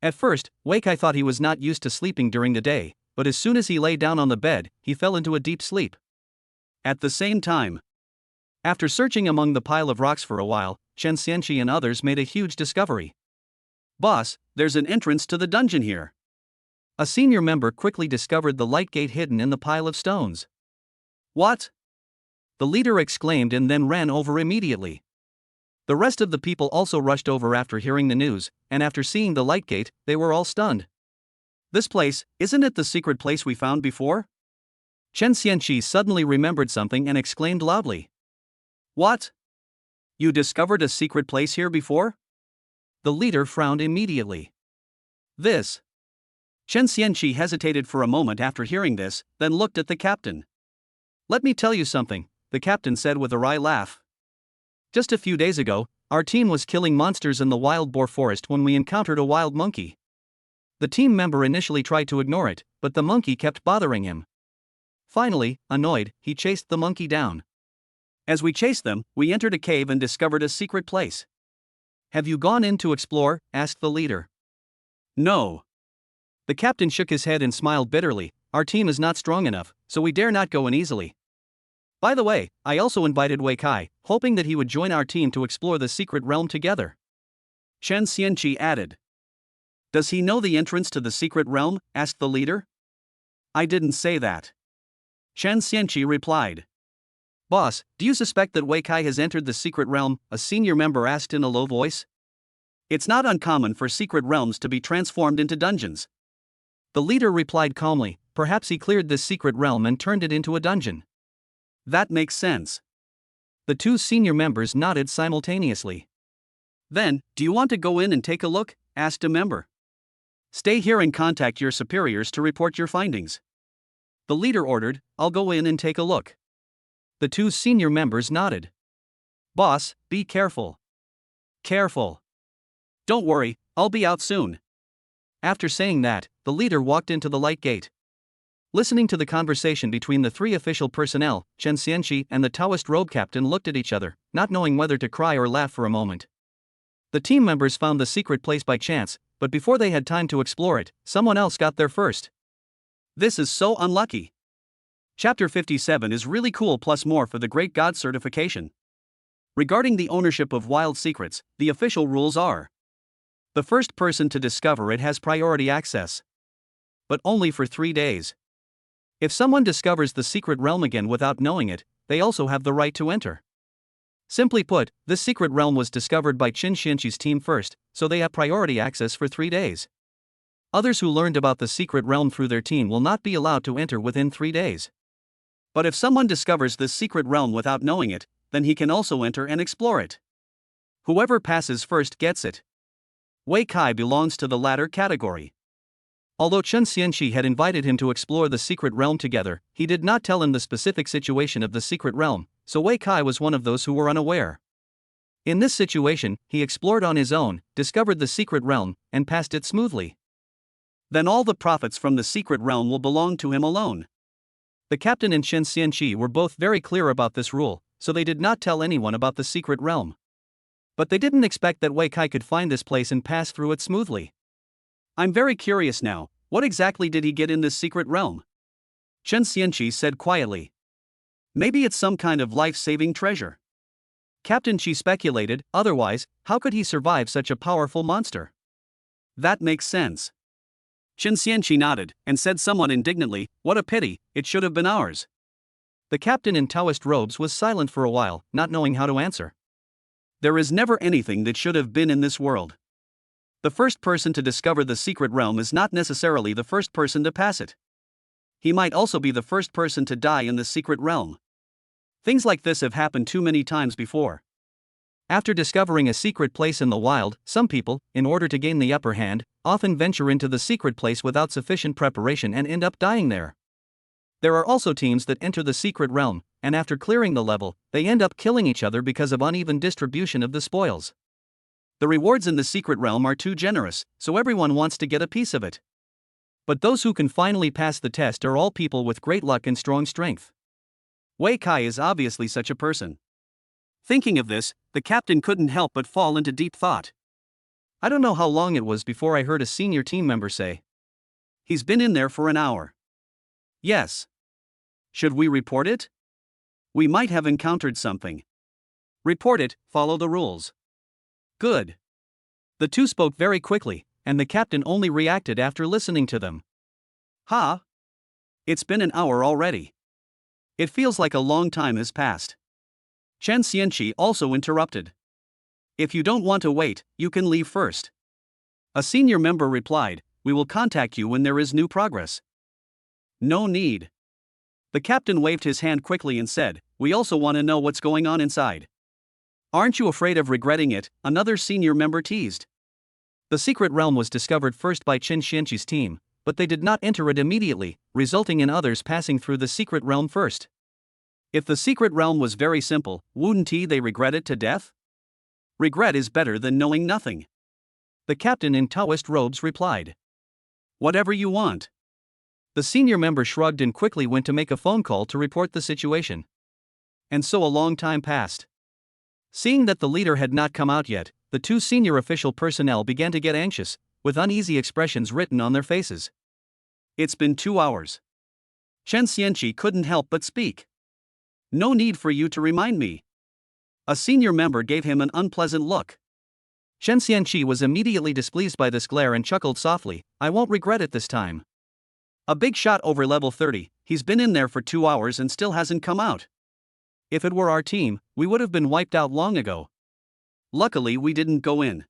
At first, Wei Kai thought he was not used to sleeping during the day, but as soon as he lay down on the bed, he fell into a deep sleep. At the same time, after searching among the pile of rocks for a while, Chen Xianqi and others made a huge discovery. Boss, there's an entrance to the dungeon here. A senior member quickly discovered the light gate hidden in the pile of stones. What? The leader exclaimed and then ran over immediately. The rest of the people also rushed over after hearing the news, and after seeing the light gate, they were all stunned. This place, isn't it the secret place we found before? Chen Xianqi suddenly remembered something and exclaimed loudly. What? You discovered a secret place here before? The leader frowned immediately. This. Chen Xianqi hesitated for a moment after hearing this, then looked at the captain. Let me tell you something, the captain said with a wry laugh. Just a few days ago, our team was killing monsters in the wild boar forest when we encountered a wild monkey. The team member initially tried to ignore it, but the monkey kept bothering him. Finally, annoyed, he chased the monkey down. As we chased them, we entered a cave and discovered a secret place. Have you gone in to explore? Asked the leader. No. The captain shook his head and smiled bitterly. Our team is not strong enough, so we dare not go in easily. By the way, I also invited Wei Kai, hoping that he would join our team to explore the secret realm together. Chen Xianqi added. Does he know the entrance to the secret realm? Asked the leader. I didn't say that. Chen Xianqi replied. Boss, do you suspect that Wei Kai has entered the secret realm? A senior member asked in a low voice. It's not uncommon for secret realms to be transformed into dungeons. The leader replied calmly, perhaps he cleared this secret realm and turned it into a dungeon. That makes sense. The two senior members nodded simultaneously. Then, do you want to go in and take a look? Asked a member. Stay here and contact your superiors to report your findings. The leader ordered, I'll go in and take a look. The two senior members nodded. Boss, be careful. Careful. Don't worry, I'll be out soon. After saying that, the leader walked into the light gate. Listening to the conversation between the three official personnel, Chen Xianqi and the Taoist robe captain looked at each other, not knowing whether to cry or laugh for a moment. The team members found the secret place by chance, but before they had time to explore it, someone else got there first. This is so unlucky. Chapter 57 is really cool plus more for the Great God certification. Regarding the ownership of wild secrets, the official rules are: the first person to discover it has priority access. But only for 3 days. If someone discovers the secret realm again without knowing it, they also have the right to enter. Simply put, this secret realm was discovered by Chen Xianqi's team first, so they have priority access for 3 days. Others who learned about the secret realm through their team will not be allowed to enter within 3 days. But if someone discovers this secret realm without knowing it, then he can also enter and explore it. Whoever passes first gets it. Wei Kai belongs to the latter category. Although Chen Xianqi had invited him to explore the secret realm together, he did not tell him the specific situation of the secret realm, so Wei Kai was one of those who were unaware. In this situation, he explored on his own, discovered the secret realm, and passed it smoothly. Then all the profits from the secret realm will belong to him alone. The captain and Chen Xianqi were both very clear about this rule, so they did not tell anyone about the secret realm. But they didn't expect that Wei Kai could find this place and pass through it smoothly. I'm very curious now, what exactly did he get in this secret realm? Chen Xianqi said quietly. Maybe it's some kind of life-saving treasure. Captain Qi speculated, otherwise, how could he survive such a powerful monster? That makes sense. Chen Xianqi nodded, and said somewhat indignantly, what a pity, it should have been ours. The captain in Taoist robes was silent for a while, not knowing how to answer. There is never anything that should have been in this world. The first person to discover the secret realm is not necessarily the first person to pass it. He might also be the first person to die in the secret realm. Things like this have happened too many times before. After discovering a secret place in the wild, some people, in order to gain the upper hand, often venture into the secret place without sufficient preparation and end up dying there. There are also teams that enter the secret realm, and after clearing the level, they end up killing each other because of uneven distribution of the spoils. The rewards in the secret realm are too generous, so everyone wants to get a piece of it. But those who can finally pass the test are all people with great luck and strong strength. Wei Kai is obviously such a person. Thinking of this, the captain couldn't help but fall into deep thought. I don't know how long it was before I heard a senior team member say, he's been in there for an hour. Yes. Should we report it? We might have encountered something. Report it, follow the rules. Good. The two spoke very quickly, and the captain only reacted after listening to them. Ha! It's been an hour already. It feels like a long time has passed. Chen Xianqi also interrupted. If you don't want to wait, you can leave first. A senior member replied, we will contact you when there is new progress. No need. The captain waved his hand quickly and said, we also want to know what's going on inside. Aren't you afraid of regretting it? Another senior member teased. The secret realm was discovered first by Chen Xianqi's team, but they did not enter it immediately, resulting in others passing through the secret realm first. If the secret realm was very simple, wouldn't they regret it to death? Regret is better than knowing nothing. The captain in Taoist robes replied. Whatever you want. The senior member shrugged and quickly went to make a phone call to report the situation. And so a long time passed. Seeing that the leader had not come out yet, the two senior official personnel began to get anxious, with uneasy expressions written on their faces. It's been 2 hours. Chen Xianqi couldn't help but speak. No need for you to remind me. A senior member gave him an unpleasant look. Chen Xianqi was immediately displeased by this glare and chuckled softly, I won't regret it this time. A big shot over level 30, he's been in there for 2 hours and still hasn't come out. If it were our team, we would have been wiped out long ago. Luckily we didn't go in.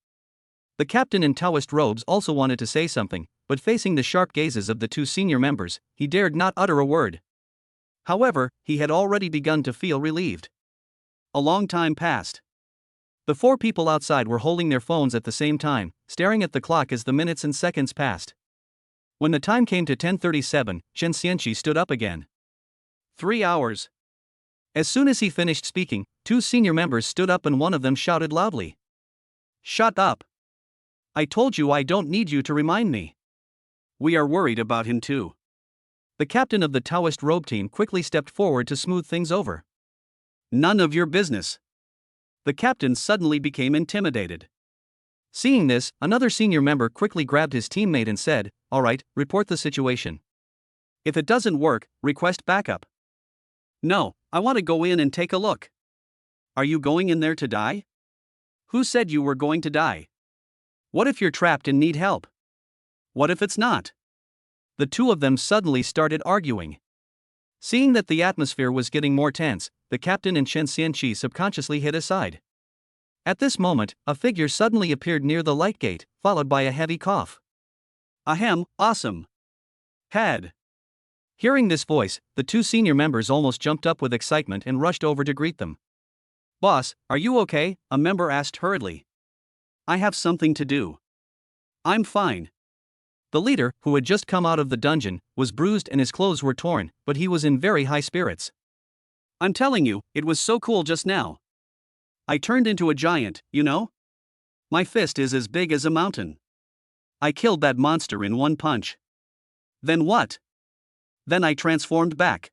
The captain in Taoist robes also wanted to say something, but facing the sharp gazes of the two senior members, he dared not utter a word. However, he had already begun to feel relieved. A long time passed. The 4 people outside were holding their phones at the same time, staring at the clock as the minutes and seconds passed. When the time came to 10:37, Chen Xianqi stood up again. 3 hours. As soon as he finished speaking, 2 senior members stood up and one of them shouted loudly. Shut up. I told you I don't need you to remind me. We are worried about him too. The captain of the Taoist robe team quickly stepped forward to smooth things over. None of your business. The captain suddenly became intimidated. Seeing this, another senior member quickly grabbed his teammate and said, all right, report the situation. If it doesn't work, request backup. No, I want to go in and take a look. Are you going in there to die? Who said you were going to die? What if you're trapped and need help? What if it's not? The two of them suddenly started arguing. Seeing that the atmosphere was getting more tense, the captain and Chen Xianqi subconsciously hid aside. At this moment, a figure suddenly appeared near the light gate, followed by a heavy cough. Ahem, awesome. Had. Hearing this voice, the 2 senior members almost jumped up with excitement and rushed over to greet them. Boss, are you okay? A member asked hurriedly. I have something to do. I'm fine. The leader, who had just come out of the dungeon, was bruised and his clothes were torn, but he was in very high spirits. I'm telling you, it was so cool just now. I turned into a giant, you know? My fist is as big as a mountain. I killed that monster in one punch. Then what? Then I transformed back.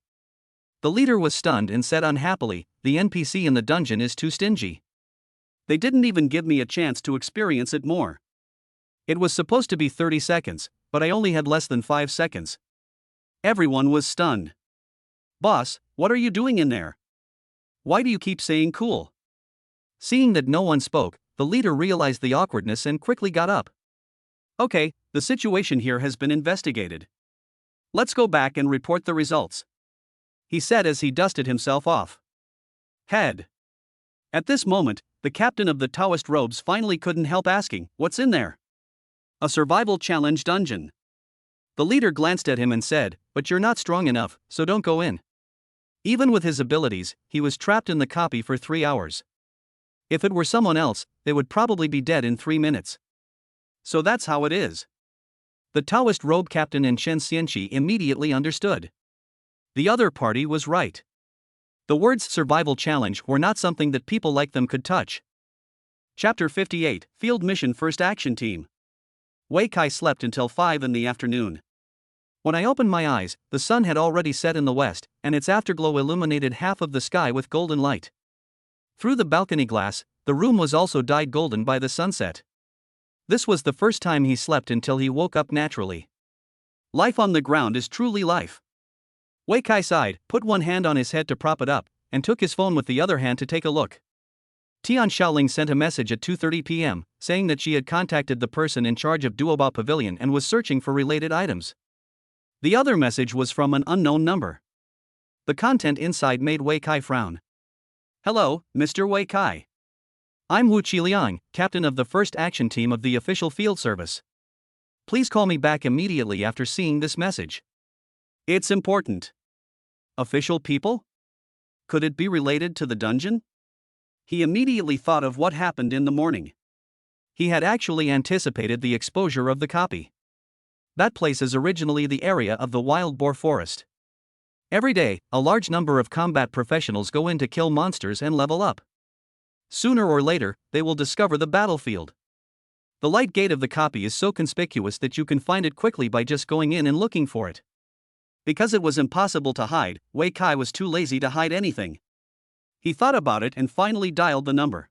The leader was stunned and said unhappily, the NPC in the dungeon is too stingy. They didn't even give me a chance to experience it more. It was supposed to be 30 seconds, but I only had less than 5 seconds. Everyone was stunned. Boss, what are you doing in there? Why do you keep saying cool? Seeing that no one spoke, the leader realized the awkwardness and quickly got up. Okay, the situation here has been investigated. Let's go back and report the results. He said as he dusted himself off. Head. At this moment, the captain of the Taoist robes finally couldn't help asking, what's in there? A survival challenge dungeon. The leader glanced at him and said, but you're not strong enough, so don't go in. Even with his abilities, he was trapped in the copy for 3 hours. If it were someone else, they would probably be dead in 3 minutes. So that's how it is. The Taoist robe captain and Chen Xianqi immediately understood. The other party was right. The words survival challenge were not something that people like them could touch. Chapter 58, Field Mission First Action Team. Wei Kai slept until 5 in the afternoon. When I opened my eyes, the sun had already set in the west, and its afterglow illuminated half of the sky with golden light. Through the balcony glass, the room was also dyed golden by the sunset. This was the first time he slept until he woke up naturally. Life on the ground is truly life. Wei Kai sighed, put one hand on his head to prop it up, and took his phone with the other hand to take a look. Tian Shaoling sent a message at 2:30 p.m., saying that she had contacted the person in charge of Duoba Pavilion and was searching for related items. The other message was from an unknown number. The content inside made Wei Kai frown. Hello, Mr. Wei Kai. I'm Wu Qiliang, captain of the first action team of the official field service. Please call me back immediately after seeing this message. It's important. Official people? Could it be related to the dungeon? He immediately thought of what happened in the morning. He had actually anticipated the exposure of the copy. That place is originally the area of the wild boar forest. Every day, a large number of combat professionals go in to kill monsters and level up. Sooner or later, they will discover the battlefield. The light gate of the copy is so conspicuous that you can find it quickly by just going in and looking for it. Because it was impossible to hide, Wei Kai was too lazy to hide anything. He thought about it and finally dialed the number.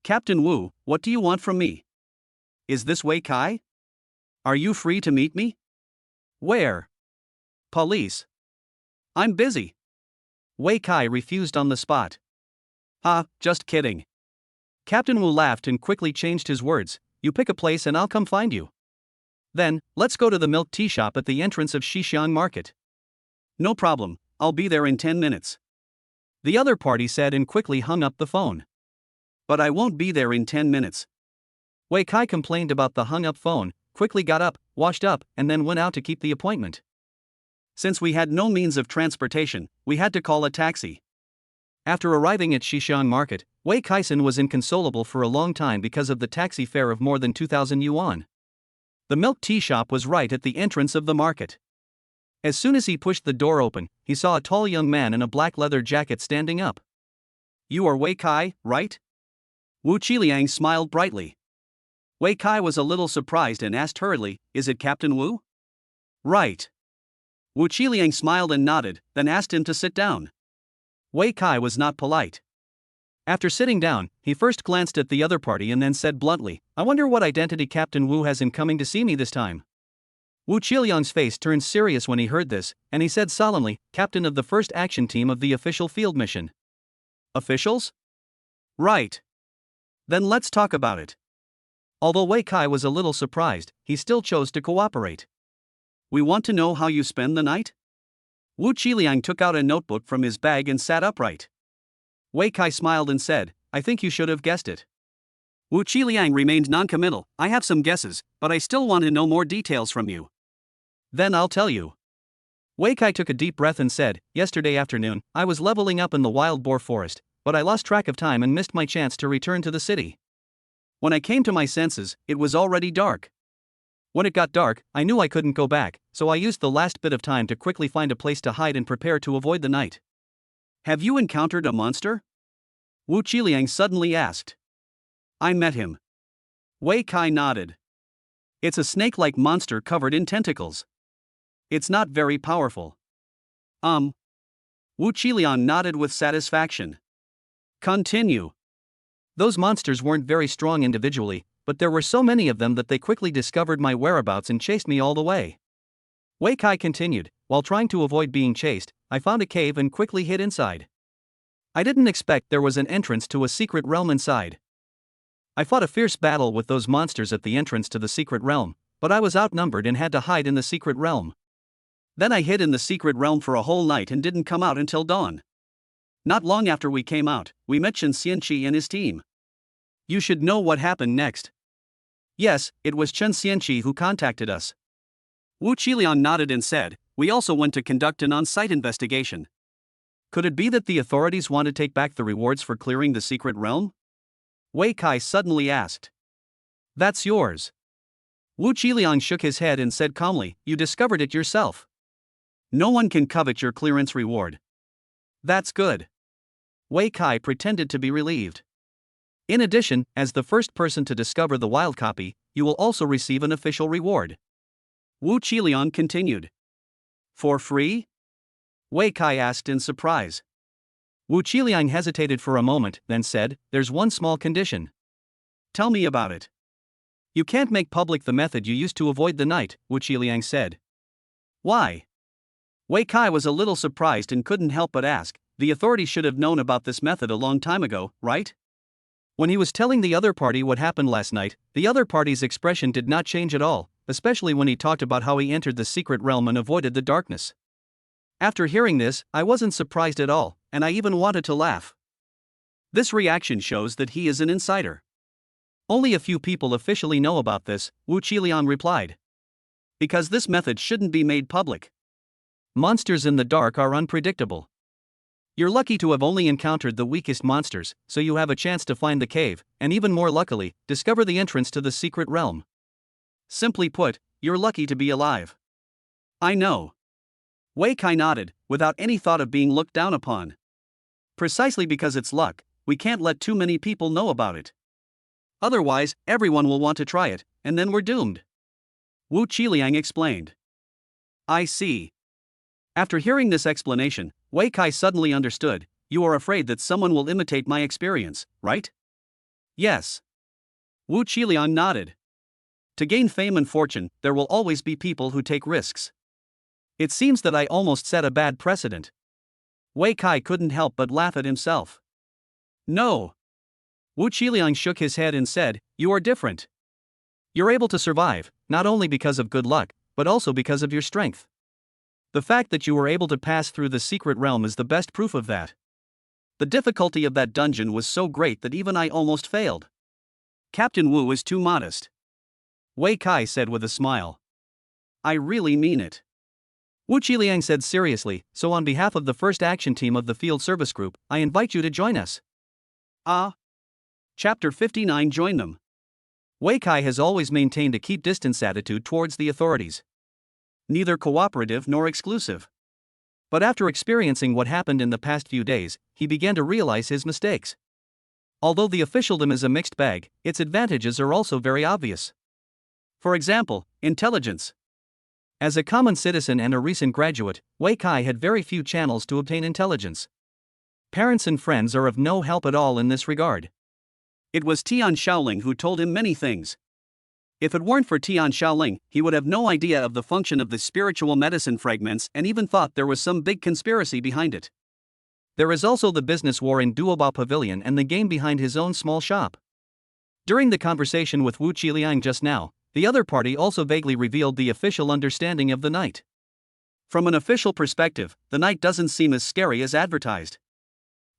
Captain Wu, what do you want from me? Is this Wei Kai? Are you free to meet me? Where? Police. I'm busy. Wei Kai refused on the spot. Just kidding. Captain Wu laughed and quickly changed his words. You pick a place and I'll come find you. Then, let's go to the milk tea shop at the entrance of Xixiang Market. No problem, I'll be there in 10 minutes. The other party said and quickly hung up the phone. But I won't be there in 10 minutes. Wei Kai complained about the hung up phone, quickly got up, washed up, and then went out to keep the appointment. Since we had no means of transportation, we had to call a taxi. After arriving at Xixiang Market, Wei Kai-san was inconsolable for a long time because of the taxi fare of more than 2,000 yuan. The milk tea shop was right at the entrance of the market. As soon as he pushed the door open, he saw a tall young man in a black leather jacket standing up. You are Wei Kai, right? Wu Qiliang smiled brightly. Wei Kai was a little surprised and asked hurriedly, is it Captain Wu? Right. Wu Qiliang smiled and nodded, then asked him to sit down. Wei Kai was not polite. After sitting down, he first glanced at the other party and then said bluntly, I wonder what identity Captain Wu has in coming to see me this time. Wu Qiliang's face turned serious when he heard this, and he said solemnly, Captain of the first action team of the official field mission. Officials? Right. Then let's talk about it. Although Wei Kai was a little surprised, he still chose to cooperate. We want to know how you spend the night? Wu Qiliang took out a notebook from his bag and sat upright. Wei Kai smiled and said, I think you should have guessed it. Wu Qiliang remained non-committal. I have some guesses, but I still want to know more details from you. Then I'll tell you. Wei Kai took a deep breath and said, yesterday afternoon, I was leveling up in the wild boar forest, but I lost track of time and missed my chance to return to the city. When I came to my senses, it was already dark. When it got dark, I knew I couldn't go back, so I used the last bit of time to quickly find a place to hide and prepare to avoid the night. Have you encountered a monster? Wu Qiliang suddenly asked. I met him. Wei Kai nodded. It's a snake-like monster covered in tentacles. It's not very powerful. Wu Qiliang nodded with satisfaction. Continue. Those monsters weren't very strong individually, but there were so many of them that they quickly discovered my whereabouts and chased me all the way. Wei Kai continued, while trying to avoid being chased, I found a cave and quickly hid inside. I didn't expect there was an entrance to a secret realm inside. I fought a fierce battle with those monsters at the entrance to the secret realm, but I was outnumbered and had to hide in the secret realm. Then I hid in the secret realm for a whole night and didn't come out until dawn. Not long after we came out, we met Chen Xianqi and his team. You should know what happened next. Yes, it was Chen Xianqi who contacted us. Wu Qiliang nodded and said, we also went to conduct an on-site investigation. Could it be that the authorities want to take back the rewards for clearing the secret realm? Wei Kai suddenly asked. That's yours. Wu Qiliang shook his head and said calmly, you discovered it yourself. No one can covet your clearance reward. That's good. Wei Kai pretended to be relieved. In addition, as the first person to discover the wild copy, you will also receive an official reward. Wu Qiliang continued. For free? Wei Kai asked in surprise. Wu Qiliang hesitated for a moment, then said, there's one small condition. Tell me about it. You can't make public the method you used to avoid the night, Wu Qiliang said. Why? Wei Kai was a little surprised and couldn't help but ask, the authorities should have known about this method a long time ago, right? When he was telling the other party what happened last night, the other party's expression did not change at all, especially when he talked about how he entered the secret realm and avoided the darkness. After hearing this, I wasn't surprised at all, and I even wanted to laugh. This reaction shows that he is an insider. Only a few people officially know about this, Wu Qiliang replied. Because this method shouldn't be made public. Monsters in the dark are unpredictable. You're lucky to have only encountered the weakest monsters, so you have a chance to find the cave, and even more luckily, discover the entrance to the secret realm. Simply put, you're lucky to be alive. I know. Wei Kai nodded, without any thought of being looked down upon. Precisely because it's luck, we can't let too many people know about it. Otherwise, everyone will want to try it, and then we're doomed. Wu Qiliang explained. I see. After hearing this explanation, Wei Kai suddenly understood, you are afraid that someone will imitate my experience, right? Yes. Wu Qiliang nodded. To gain fame and fortune, there will always be people who take risks. It seems that I almost set a bad precedent. Wei Kai couldn't help but laugh at himself. No. Wu Qiliang shook his head and said, you are different. You're able to survive, not only because of good luck, but also because of your strength. The fact that you were able to pass through the secret realm is the best proof of that. The difficulty of that dungeon was so great that even I almost failed. Captain Wu is too modest. Wei Kai said with a smile. I really mean it. Wu Qiliang said seriously, so on behalf of the first action team of the field service group, I invite you to join us. Chapter 59 Join them. Wei Kai has always maintained a keep distance attitude towards the authorities. Neither cooperative nor exclusive. But after experiencing what happened in the past few days, he began to realize his mistakes. Although the officialdom is a mixed bag, its advantages are also very obvious. For example, intelligence. As a common citizen and a recent graduate, Wei Kai had very few channels to obtain intelligence. Parents and friends are of no help at all in this regard. It was Tian Shaoling who told him many things. If it weren't for Tian Shaoling, he would have no idea of the function of the spiritual medicine fragments and even thought there was some big conspiracy behind it. There is also the business war in Duobao Pavilion and the game behind his own small shop. During the conversation with Wu Qiliang just now, the other party also vaguely revealed the official understanding of the night. From an official perspective, the night doesn't seem as scary as advertised.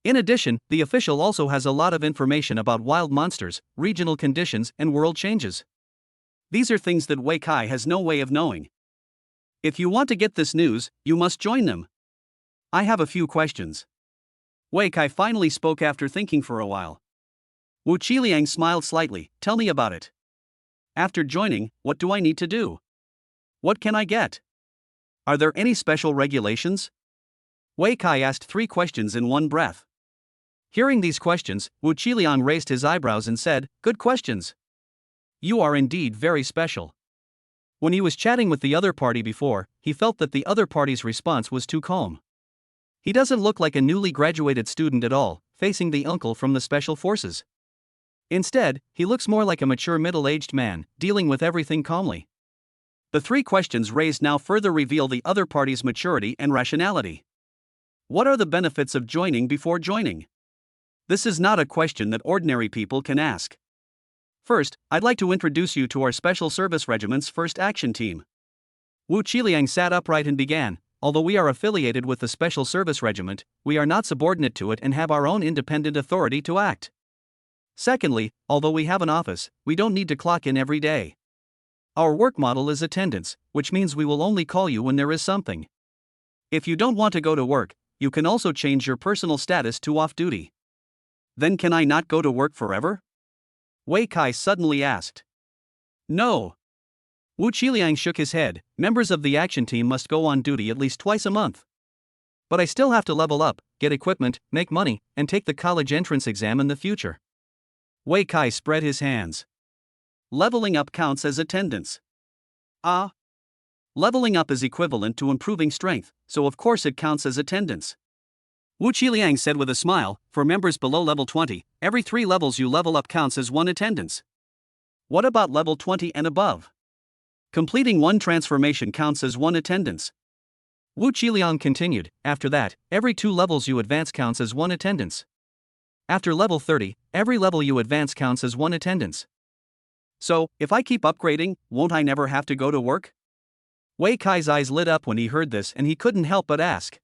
In addition, the official also has a lot of information about wild monsters, regional conditions, and world changes. These are things that Wei Kai has no way of knowing. If you want to get this news, you must join them. I have a few questions. Wei Kai finally spoke after thinking for a while. Wu Qiliang smiled slightly. Tell me about it. After joining, what do I need to do? What can I get? Are there any special regulations? Wei Kai asked 3 questions in one breath. Hearing these questions, Wu Qiliang raised his eyebrows and said, good questions. You are indeed very special. When he was chatting with the other party before, he felt that the other party's response was too calm. He doesn't look like a newly graduated student at all, facing the uncle from the special forces. Instead, he looks more like a mature middle-aged man, dealing with everything calmly. The 3 questions raised now further reveal the other party's maturity and rationality. What are the benefits of joining before joining? This is not a question that ordinary people can ask. First, I'd like to introduce you to our Special Service Regiment's first action team. Wu Qiliang sat upright and began, although we are affiliated with the Special Service Regiment, we are not subordinate to it and have our own independent authority to act. Secondly, although we have an office, we don't need to clock in every day. Our work model is attendance, which means we will only call you when there is something. If you don't want to go to work, you can also change your personal status to off-duty. Then can I not go to work forever? Wei Kai suddenly asked. No. Wu Qiliang shook his head. Members of the action team must go on duty at least twice a month. But I still have to level up, get equipment, make money, and take the college entrance exam in the future. Wei Kai spread his hands. Leveling up counts as attendance. Leveling up is equivalent to improving strength, so of course it counts as attendance. Wu Qiliang said with a smile, for members below level 20, every 3 levels you level up counts as 1 attendance. What about level 20 and above? Completing 1 transformation counts as 1 attendance. Wu Qiliang continued, after that, every 2 levels you advance counts as 1 attendance. After level 30, every level you advance counts as 1 attendance. So, if I keep upgrading, won't I never have to go to work? Wei Kai's eyes lit up when he heard this and he couldn't help but ask.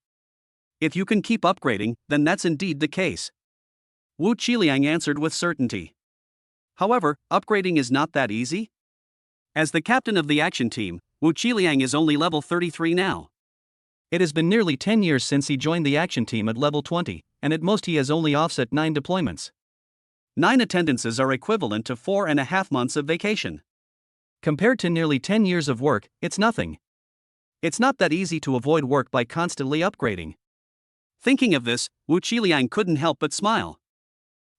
If you can keep upgrading, then that's indeed the case. Wu Qiliang answered with certainty. However, upgrading is not that easy. As the captain of the action team, Wu Qiliang is only level 33 now. It has been nearly 10 years since he joined the action team at level 20, and at most he has only offset 9 deployments. 9 attendances are equivalent to 4.5 months of vacation. Compared to nearly 10 years of work, it's nothing. It's not that easy to avoid work by constantly upgrading. Thinking of this, Wu Qiliang couldn't help but smile.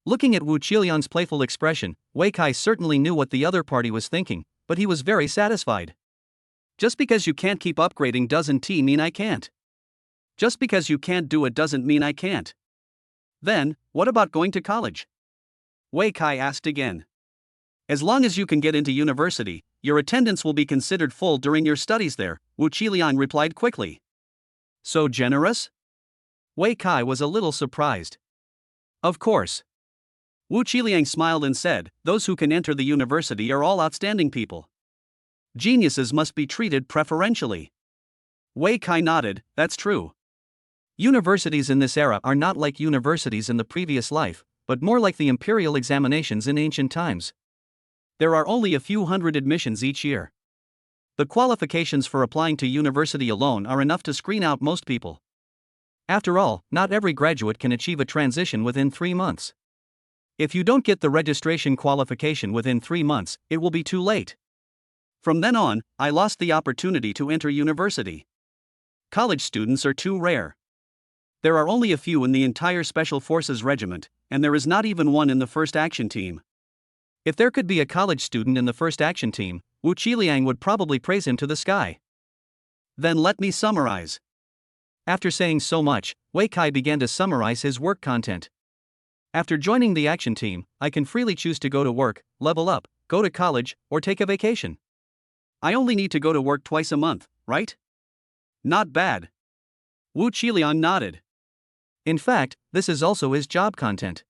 Looking at Wu Qiliang's playful expression, Wei Kai certainly knew what the other party was thinking, but he was very satisfied. Just because you can't keep upgrading doesn't mean I can't. Just because you can't do it doesn't mean I can't. Then, what about going to college? Wei Kai asked again. As long as you can get into university, your attendance will be considered full during your studies there, Wu Qiliang replied quickly. So generous? Wei Kai was a little surprised. Of course. Wu Qiliang smiled and said, those who can enter the university are all outstanding people. Geniuses must be treated preferentially. Wei Kai nodded, that's true. Universities in this era are not like universities in the previous life, but more like the imperial examinations in ancient times. There are only a few hundred admissions each year. The qualifications for applying to university alone are enough to screen out most people. After all, not every graduate can achieve a transition within 3 months. If you don't get the registration qualification within 3 months, it will be too late. From then on, I lost the opportunity to enter university. College students are too rare. There are only a few in the entire Special Forces Regiment, and there is not even one in the 1st Action Team. If there could be a college student in the 1st Action Team, Wu Qiliang would probably praise him to the sky. Then let me summarize. After saying so much, Wei Kai began to summarize his work content. After joining the action team, I can freely choose to go to work, level up, go to college, or take a vacation. I only need to go to work twice a month, right? Not bad. Wu Qiliang nodded. In fact, this is also his job content.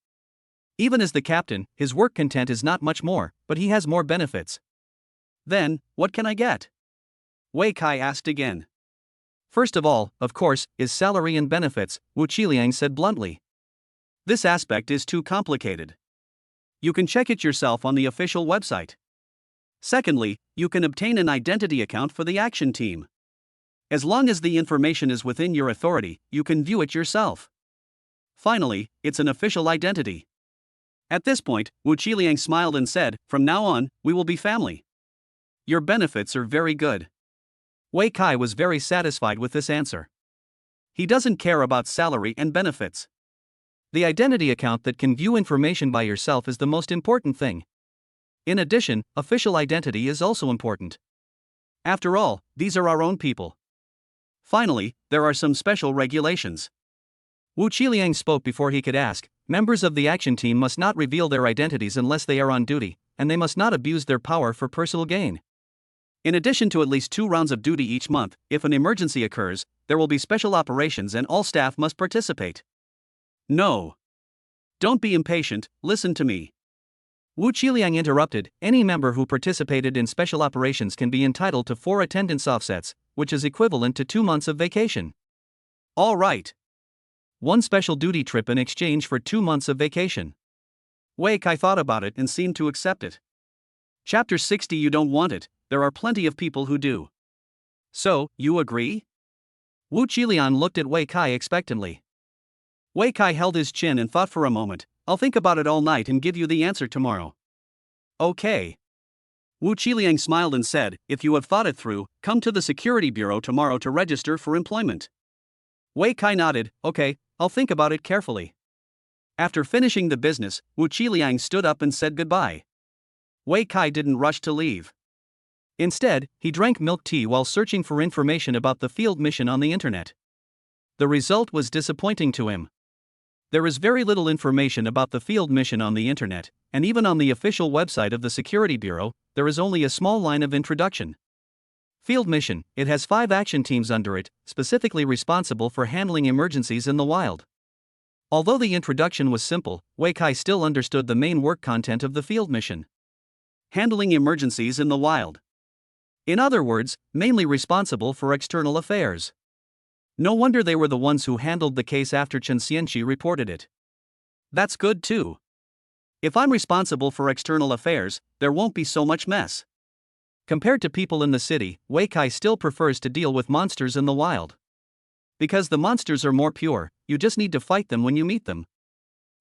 Even as the captain, his work content is not much more, but he has more benefits. Then, what can I get? Wei Kai asked again. First of all, of course, is salary and benefits, Wu Qiliang said bluntly. This aspect is too complicated. You can check it yourself on the official website. Secondly, you can obtain an identity account for the action team. As long as the information is within your authority, you can view it yourself. Finally, it's an official identity. At this point, Wu Qiliang smiled and said, from now on, we will be family. Your benefits are very good. Wei Kai was very satisfied with this answer. He doesn't care about salary and benefits. The identity account that can view information by yourself is the most important thing. In addition, official identity is also important. After all, these are our own people. Finally, there are some special regulations. Wu Qiliang spoke before he could ask. Members of the action team must not reveal their identities unless they are on duty, and they must not abuse their power for personal gain. In addition to at least 2 rounds of duty each month, if an emergency occurs, there will be special operations and all staff must participate. No. Don't be impatient, listen to me. Wu Qiliang interrupted, any member who participated in special operations can be entitled to 4 attendance offsets, which is equivalent to 2 months of vacation. All right. 1 special duty trip in exchange for 2 months of vacation. Wei Kai thought about it and seemed to accept it. Chapter 60. You don't want it, there are plenty of people who do. So, you agree? Wu Qiliang looked at Wei Kai expectantly. Wei Kai held his chin and thought for a moment. I'll think about it all night and give you the answer tomorrow. Okay. Wu Qiliang smiled and said, if you have thought it through, come to the security bureau tomorrow to register for employment. Wei Kai nodded, okay, I'll think about it carefully. After finishing the business, Wu Qiliang stood up and said goodbye. Wei Kai didn't rush to leave. Instead, he drank milk tea while searching for information about the field mission on the internet. The result was disappointing to him. There is very little information about the field mission on the internet, and even on the official website of the Security Bureau, there is only a small line of introduction. Field mission, it has 5 action teams under it, specifically responsible for handling emergencies in the wild. Although the introduction was simple, Wei Kai still understood the main work content of the field mission. Handling emergencies in the wild. In other words, mainly responsible for external affairs. No wonder they were the ones who handled the case after Chen Xianqi reported it. That's good too. If I'm responsible for external affairs, there won't be so much mess. Compared to people in the city, Wei Kai still prefers to deal with monsters in the wild. Because the monsters are more pure, you just need to fight them when you meet them.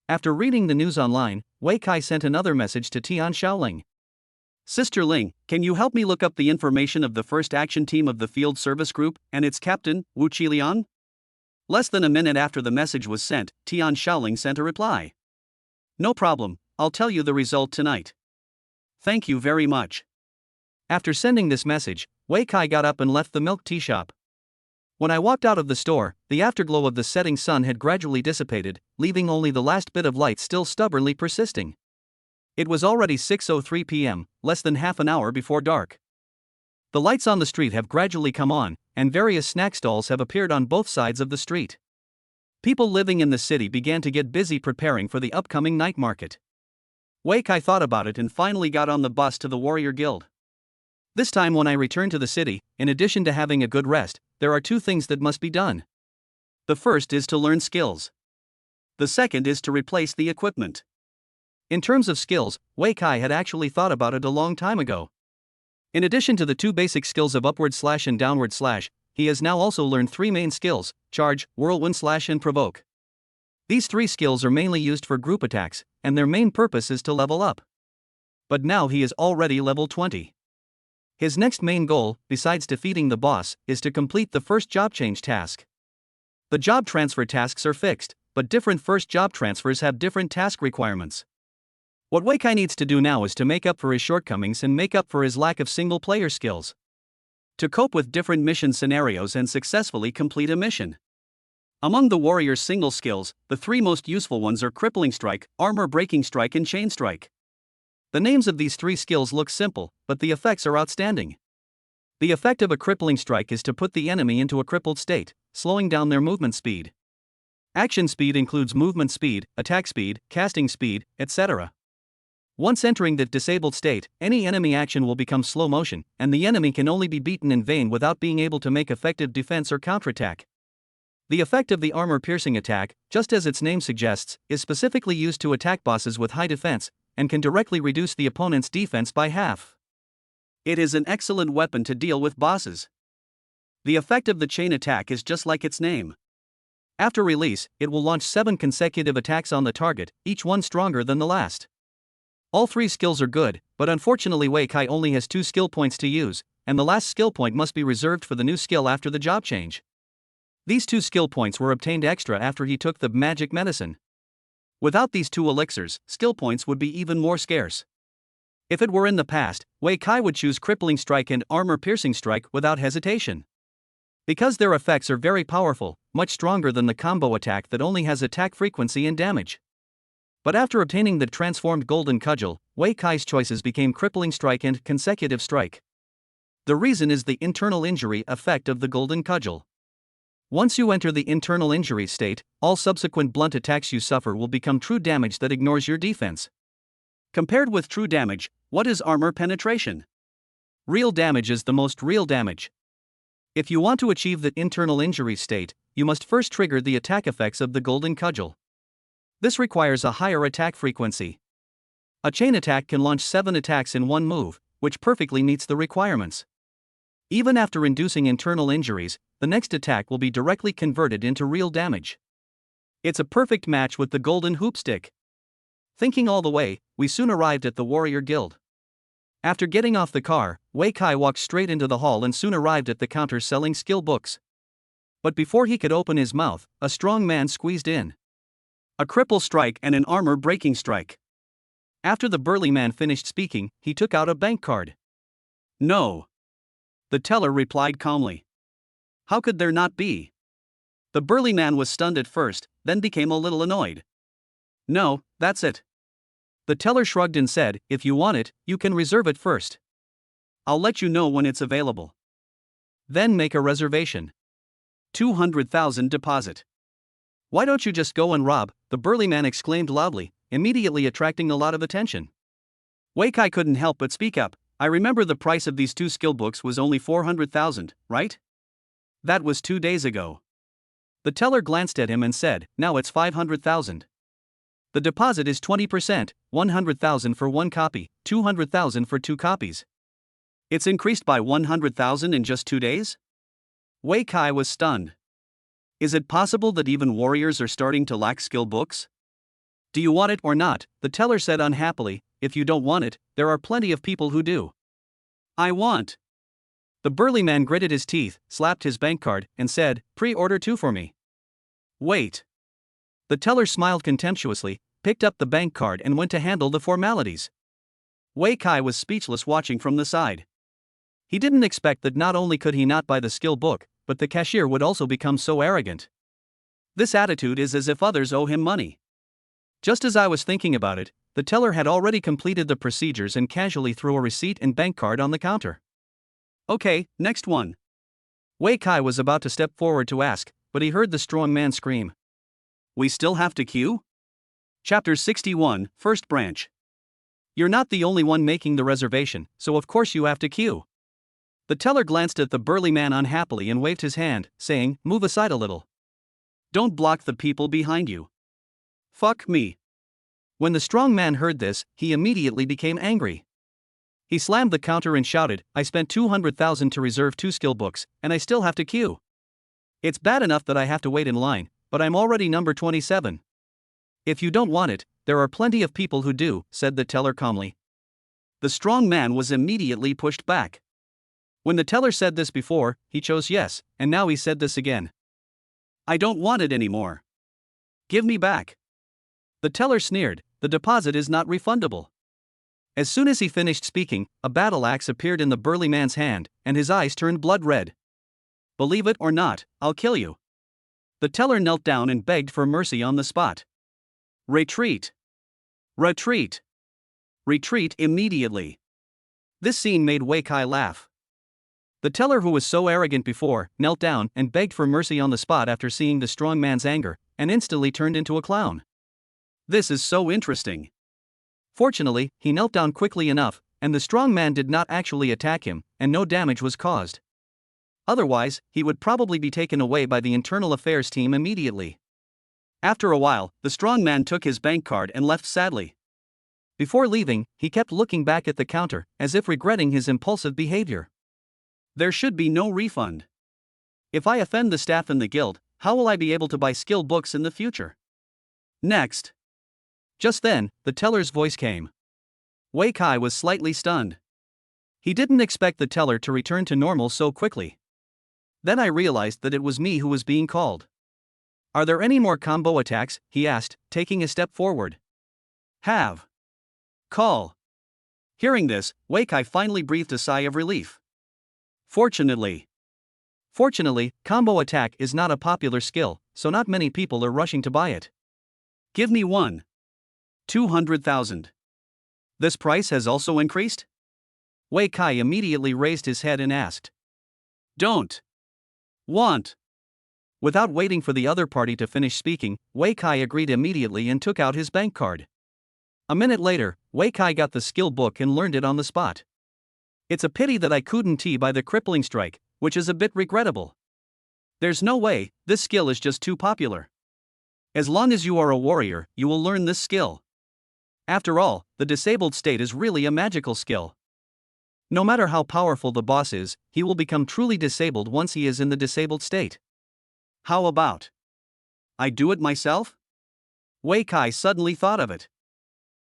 After reading the news online, Wei Kai sent another message to Tian Shaoling. Sister Ling, can you help me look up the information of the first action team of the field service group, and its captain, Wu Qiliang? Less than a minute after the message was sent, Tian Shaoling sent a reply. No problem, I'll tell you the result tonight. Thank you very much. After sending this message, Wei Kai got up and left the milk tea shop. When I walked out of the store, the afterglow of the setting sun had gradually dissipated, leaving only the last bit of light still stubbornly persisting. It was already 6:03 p.m., less than half an hour before dark. The lights on the street have gradually come on, and various snack stalls have appeared on both sides of the street. People living in the city began to get busy preparing for the upcoming night market. Wei Kai thought about it and finally got on the bus to the Warrior Guild. This time when I return to the city, in addition to having a good rest, there are two things that must be done. The first is to learn skills. The second is to replace the equipment. In terms of skills, Wei Kai had actually thought about it a long time ago. In addition to the two basic skills of upward slash and downward slash, he has now also learned three main skills: charge, whirlwind slash and provoke. These three skills are mainly used for group attacks, and their main purpose is to level up. But now he is already level 20. His next main goal, besides defeating the boss, is to complete the first job change task. The job transfer tasks are fixed, but different first job transfers have different task requirements. What Wei Kai needs to do now is to make up for his shortcomings and make up for his lack of single-player skills. To cope with different mission scenarios and successfully complete a mission. Among the warrior's single skills, the three most useful ones are Crippling Strike, Armor Breaking Strike and Chain Strike. The names of these three skills look simple, but the effects are outstanding. The effect of a Crippling Strike is to put the enemy into a crippled state, slowing down their movement speed. Action speed includes movement speed, attack speed, casting speed, etc. Once entering that disabled state, any enemy action will become slow motion, and the enemy can only be beaten in vain without being able to make effective defense or counterattack. The effect of the armor-piercing attack, just as its name suggests, is specifically used to attack bosses with high defense, and can directly reduce the opponent's defense by half. It is an excellent weapon to deal with bosses. The effect of the chain attack is just like its name. After release, it will launch 7 consecutive attacks on the target, each one stronger than the last. All three skills are good, but unfortunately Wei Kai only has 2 skill points to use, and the last skill point must be reserved for the new skill after the job change. These 2 skill points were obtained extra after he took the magic medicine. Without these 2 elixirs, skill points would be even more scarce. If it were in the past, Wei Kai would choose Crippling Strike and Armor Piercing Strike without hesitation. Because their effects are very powerful, much stronger than the combo attack that only has attack frequency and damage. But after obtaining the transformed Golden Cudgel, Wei Kai's choices became Crippling Strike and Consecutive Strike. The reason is the internal injury effect of the Golden Cudgel. Once you enter the internal injury state, all subsequent blunt attacks you suffer will become true damage that ignores your defense. Compared with true damage, what is armor penetration? Real damage is the most real damage. If you want to achieve the internal injury state, you must first trigger the attack effects of the Golden Cudgel. This requires a higher attack frequency. A chain attack can launch 7 attacks in one move, which perfectly meets the requirements. Even after inducing internal injuries, the next attack will be directly converted into real damage. It's a perfect match with the Golden Hoopstick. Thinking all the way, we soon arrived at the Warrior Guild. After getting off the car, Wei Kai walked straight into the hall and soon arrived at the counter selling skill books. But before he could open his mouth, a strong man squeezed in. A cripple strike and an armor breaking strike. After the burly man finished speaking, he took out a bank card. No. The teller replied calmly. How could there not be? The burly man was stunned at first, then became a little annoyed. No, that's it. The teller shrugged and said, if you want it, you can reserve it first. I'll let you know when it's available. Then make a reservation. 200,000 deposit. Why don't you just go and rob? The burly man exclaimed loudly, immediately attracting a lot of attention. Wei Kai couldn't help but speak up. I remember the price of these 2 skill books was only 400,000, right? That was 2 days ago. The teller glanced at him and said, now it's 500,000. The deposit is 20%, 100,000 for 1 copy, 200,000 for 2 copies. It's increased by 100,000 in just 2 days? Wei Kai was stunned. Is it possible that even warriors are starting to lack skill books? Do you want it or not? The teller said unhappily. If you don't want it, there are plenty of people who do. I want. The burly man gritted his teeth, slapped his bank card, and said, pre-order 2 for me. Wait. The teller smiled contemptuously, picked up the bank card and went to handle the formalities. Wei Kai was speechless watching from the side. He didn't expect that not only could he not buy the skill book, but the cashier would also become so arrogant. This attitude is as if others owe him money. Just as I was thinking about it, the teller had already completed the procedures and casually threw a receipt and bank card on the counter. Okay, next one. Wei Kai was about to step forward to ask, but he heard the strong man scream. We still have to queue? Chapter 61, First Branch. You're not the only one making the reservation, so of course you have to queue. The teller glanced at the burly man unhappily and waved his hand, saying, Move aside a little. Don't block the people behind you. Fuck me. When the strong man heard this, he immediately became angry. He slammed the counter and shouted, I spent 200,000 to reserve 2 skill books, and I still have to queue. It's bad enough that I have to wait in line, but I'm already number 27. If you don't want it, there are plenty of people who do, said the teller calmly. The strong man was immediately pushed back. When the teller said this before, he chose yes, and now he said this again. I don't want it anymore. Give me back. The teller sneered, the deposit is not refundable. As soon as he finished speaking, a battle axe appeared in the burly man's hand, and his eyes turned blood red. Believe it or not, I'll kill you. The teller knelt down and begged for mercy on the spot. Retreat. Retreat. Retreat immediately. This scene made Wei Kai laugh. The teller, who was so arrogant before, knelt down and begged for mercy on the spot after seeing the strong man's anger, and instantly turned into a clown. This is so interesting. Fortunately, he knelt down quickly enough, and the strong man did not actually attack him, and no damage was caused. Otherwise, he would probably be taken away by the internal affairs team immediately. After a while, the strong man took his bank card and left sadly. Before leaving, he kept looking back at the counter, as if regretting his impulsive behavior. There should be no refund. If I offend the staff in the guild, how will I be able to buy skill books in the future? Next. Just then, the teller's voice came. Wei Kai was slightly stunned. He didn't expect the teller to return to normal so quickly. Then I realized that it was me who was being called. Are there any more combo attacks? He asked, taking a step forward. Have. Call. Hearing this, Wei Kai finally breathed a sigh of relief. Fortunately, combo attack is not a popular skill, so not many people are rushing to buy it. Give me 200,000. This price has also increased? Wei Kai immediately raised his head and asked. Don't. Want. Without waiting for the other party to finish speaking, Wei Kai agreed immediately and took out his bank card. A minute later, Wei Kai got the skill book and learned it on the spot. It's a pity that I couldn't buy the crippling strike, which is a bit regrettable. There's no way, this skill is just too popular. As long as you are a warrior, you will learn this skill. After all, the disabled state is really a magical skill. No matter how powerful the boss is, he will become truly disabled once he is in the disabled state. How about I do it myself? Wei Kai suddenly thought of it.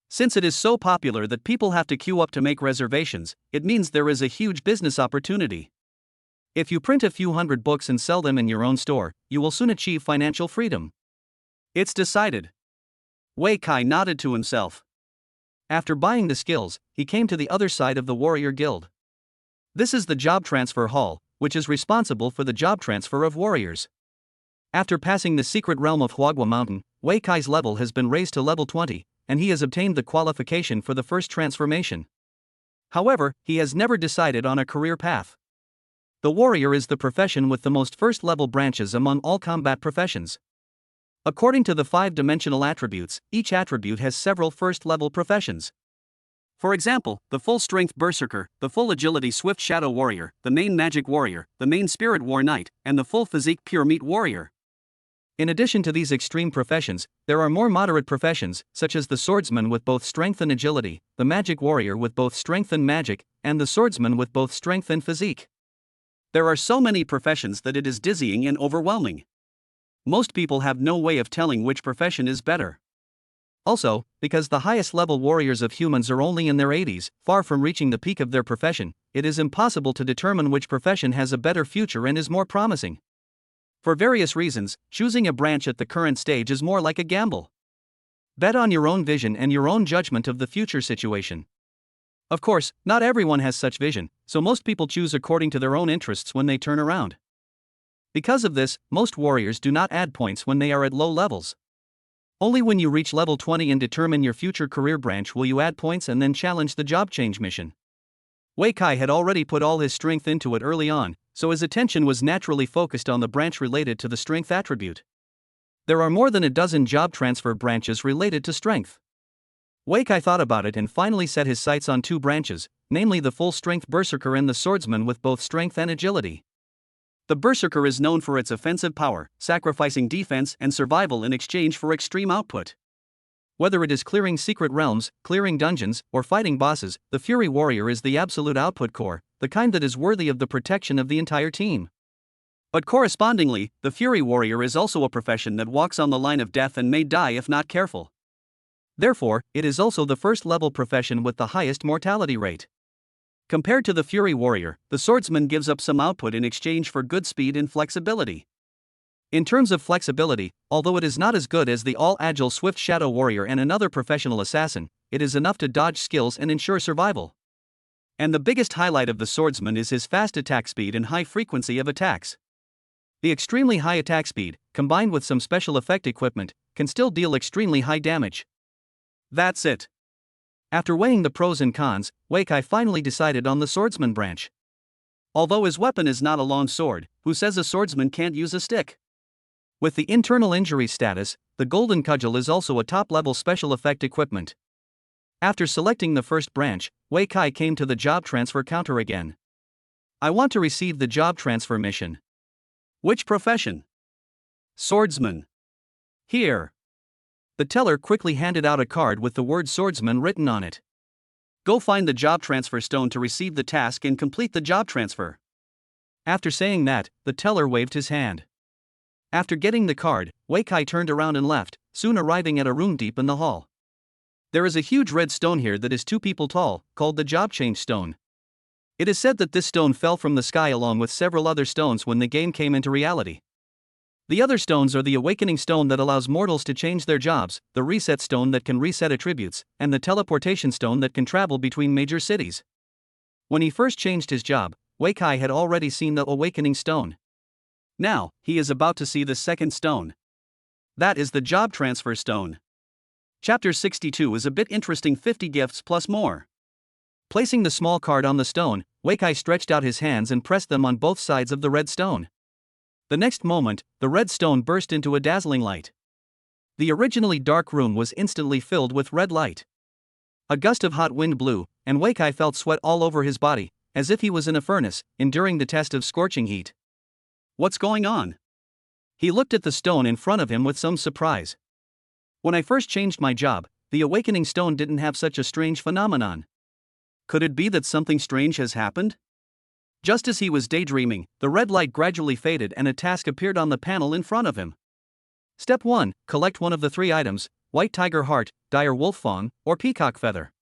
Since it is so popular that people have to queue up to make reservations, it means there is a huge business opportunity. If you print a few hundred books and sell them in your own store, you will soon achieve financial freedom. It's decided. Wei Kai nodded to himself. After buying the skills, he came to the other side of the warrior guild. This is the job transfer hall, which is responsible for the job transfer of warriors. After passing the secret realm of Huagua Mountain, Wei Kai's level has been raised to level 20, and he has obtained the qualification for the first transformation. However, he has never decided on a career path. The warrior is the profession with the most first-level branches among all combat professions. According to the 5-dimensional attributes, each attribute has several first-level professions. For example, the full-strength berserker, the full agility swift shadow warrior, the main magic warrior, the main spirit war knight, and the full physique pure meat warrior. In addition to these extreme professions, there are more moderate professions, such as the swordsman with both strength and agility, the magic warrior with both strength and magic, and the swordsman with both strength and physique. There are so many professions that it is dizzying and overwhelming. Most people have no way of telling which profession is better. Also, because the highest level warriors of humans are only in their 80s, far from reaching the peak of their profession, it is impossible to determine which profession has a better future and is more promising. For various reasons, choosing a branch at the current stage is more like a gamble. Bet on your own vision and your own judgment of the future situation. Of course, not everyone has such vision, so most people choose according to their own interests when they turn around. Because of this, most warriors do not add points when they are at low levels. Only when you reach level 20 and determine your future career branch will you add points and then challenge the job change mission. Wei Kai had already put all his strength into it early on, so his attention was naturally focused on the branch related to the strength attribute. There are more than a dozen job transfer branches related to strength. Wei Kai thought about it and finally set his sights on two branches, namely the full-strength berserker and the swordsman with both strength and agility. The berserker is known for its offensive power, sacrificing defense and survival in exchange for extreme output. Whether it is clearing secret realms, clearing dungeons, or fighting bosses, the Fury Warrior is the absolute output core, the kind that is worthy of the protection of the entire team. But correspondingly, the Fury Warrior is also a profession that walks on the line of death and may die if not careful. Therefore, it is also the first-level profession with the highest mortality rate. Compared to the Fury Warrior, the swordsman gives up some output in exchange for good speed and flexibility. In terms of flexibility, although it is not as good as the all-agile Swift Shadow Warrior and another professional assassin, it is enough to dodge skills and ensure survival. And the biggest highlight of the swordsman is his fast attack speed and high frequency of attacks. The extremely high attack speed, combined with some special effect equipment, can still deal extremely high damage. That's it. After weighing the pros and cons, Wei Kai finally decided on the swordsman branch. Although his weapon is not a long sword, who says a swordsman can't use a stick? With the internal injury status, the golden cudgel is also a top-level special effect equipment. After selecting the first branch, Wei Kai came to the job transfer counter again. I want to receive the job transfer mission. Which profession? Swordsman. Here. The teller quickly handed out a card with the word swordsman written on it. Go find the job transfer stone to receive the task and complete the job transfer. After saying that, the teller waved his hand. After getting the card, Wei Kai turned around and left, soon arriving at a room deep in the hall. There is a huge red stone here that is 2 people tall, called the job change stone. It is said that this stone fell from the sky along with several other stones when the game came into reality. The other stones are the awakening stone that allows mortals to change their jobs, the reset stone that can reset attributes, and the teleportation stone that can travel between major cities. When he first changed his job, Wei Kai had already seen the awakening stone. Now, he is about to see the second stone. That is the job transfer stone. Chapter 62 is a bit interesting, 50 gifts plus more. Placing the small card on the stone, Wei Kai stretched out his hands and pressed them on both sides of the red stone. The next moment, the red stone burst into a dazzling light. The originally dark room was instantly filled with red light. A gust of hot wind blew, and Wei Kai felt sweat all over his body, as if he was in a furnace, enduring the test of scorching heat. What's going on? He looked at the stone in front of him with some surprise. When I first changed my job, the awakening stone didn't have such a strange phenomenon. Could it be that something strange has happened? Just as he was daydreaming, the red light gradually faded and a task appeared on the panel in front of him. Step 1. Collect one of the 3 items, White Tiger Heart, Dire Wolf Fawn, or Peacock Feather.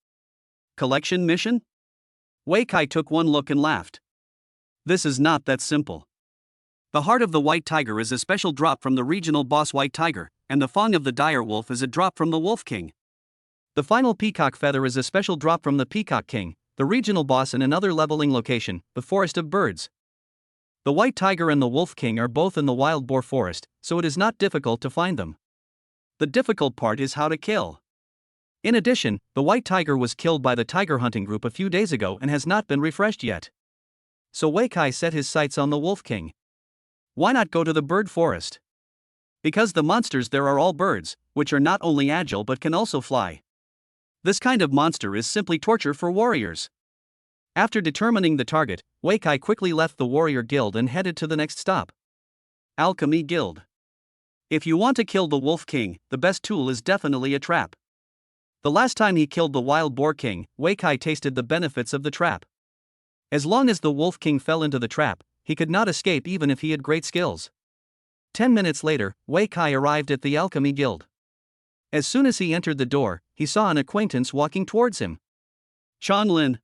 Collection mission? Wei Kai took one look and laughed. This is not that simple. The heart of the White Tiger is a special drop from the regional boss White Tiger, and the Fawn of the Dire Wolf is a drop from the Wolf King. The final Peacock Feather is a special drop from the Peacock King, the regional boss in another leveling location, the Forest of Birds. The White Tiger and the Wolf King are both in the Wild Boar Forest, so it is not difficult to find them. The difficult part is how to kill. In addition, the White Tiger was killed by the tiger hunting group a few days ago and has not been refreshed yet. So Wei Kai set his sights on the Wolf King. Why not go to the bird forest? Because the monsters there are all birds, which are not only agile but can also fly. This kind of monster is simply torture for warriors. After determining the target, Wei Kai quickly left the warrior guild and headed to the next stop. Alchemy Guild. If you want to kill the Wolf King, the best tool is definitely a trap. The last time he killed the Wild Boar King, Wei Kai tasted the benefits of the trap. As long as the Wolf King fell into the trap, he could not escape even if he had great skills. 10 minutes later, Wei Kai arrived at the Alchemy Guild. As soon as he entered the door, he saw an acquaintance walking towards him. Chanlin!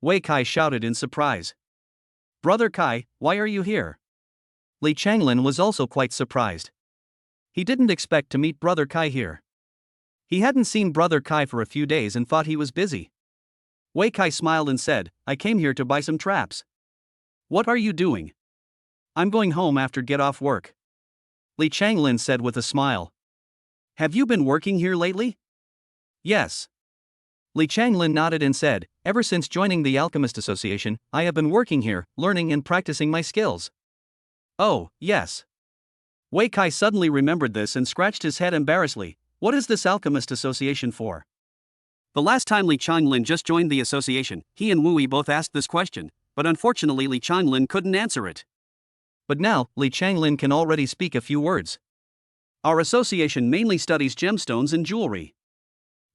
Wei Kai shouted in surprise. Brother Kai, why are you here? Li Changlin was also quite surprised. He didn't expect to meet Brother Kai here. He hadn't seen Brother Kai for a few days and thought he was busy. Wei Kai smiled and said, I came here to buy some traps. What are you doing? I'm going home after get off work. Li Changlin said with a smile. Have you been working here lately? Yes. Li Changlin nodded and said, ever since joining the Alchemist Association, I have been working here, learning and practicing my skills. Oh, yes. Wei Kai suddenly remembered this and scratched his head embarrassedly. What is this Alchemist Association for? The last time Li Changlin just joined the association, he and Wu Yi both asked this question, but unfortunately Li Changlin couldn't answer it. But now, Li Changlin can already speak a few words. Our association mainly studies gemstones and jewelry.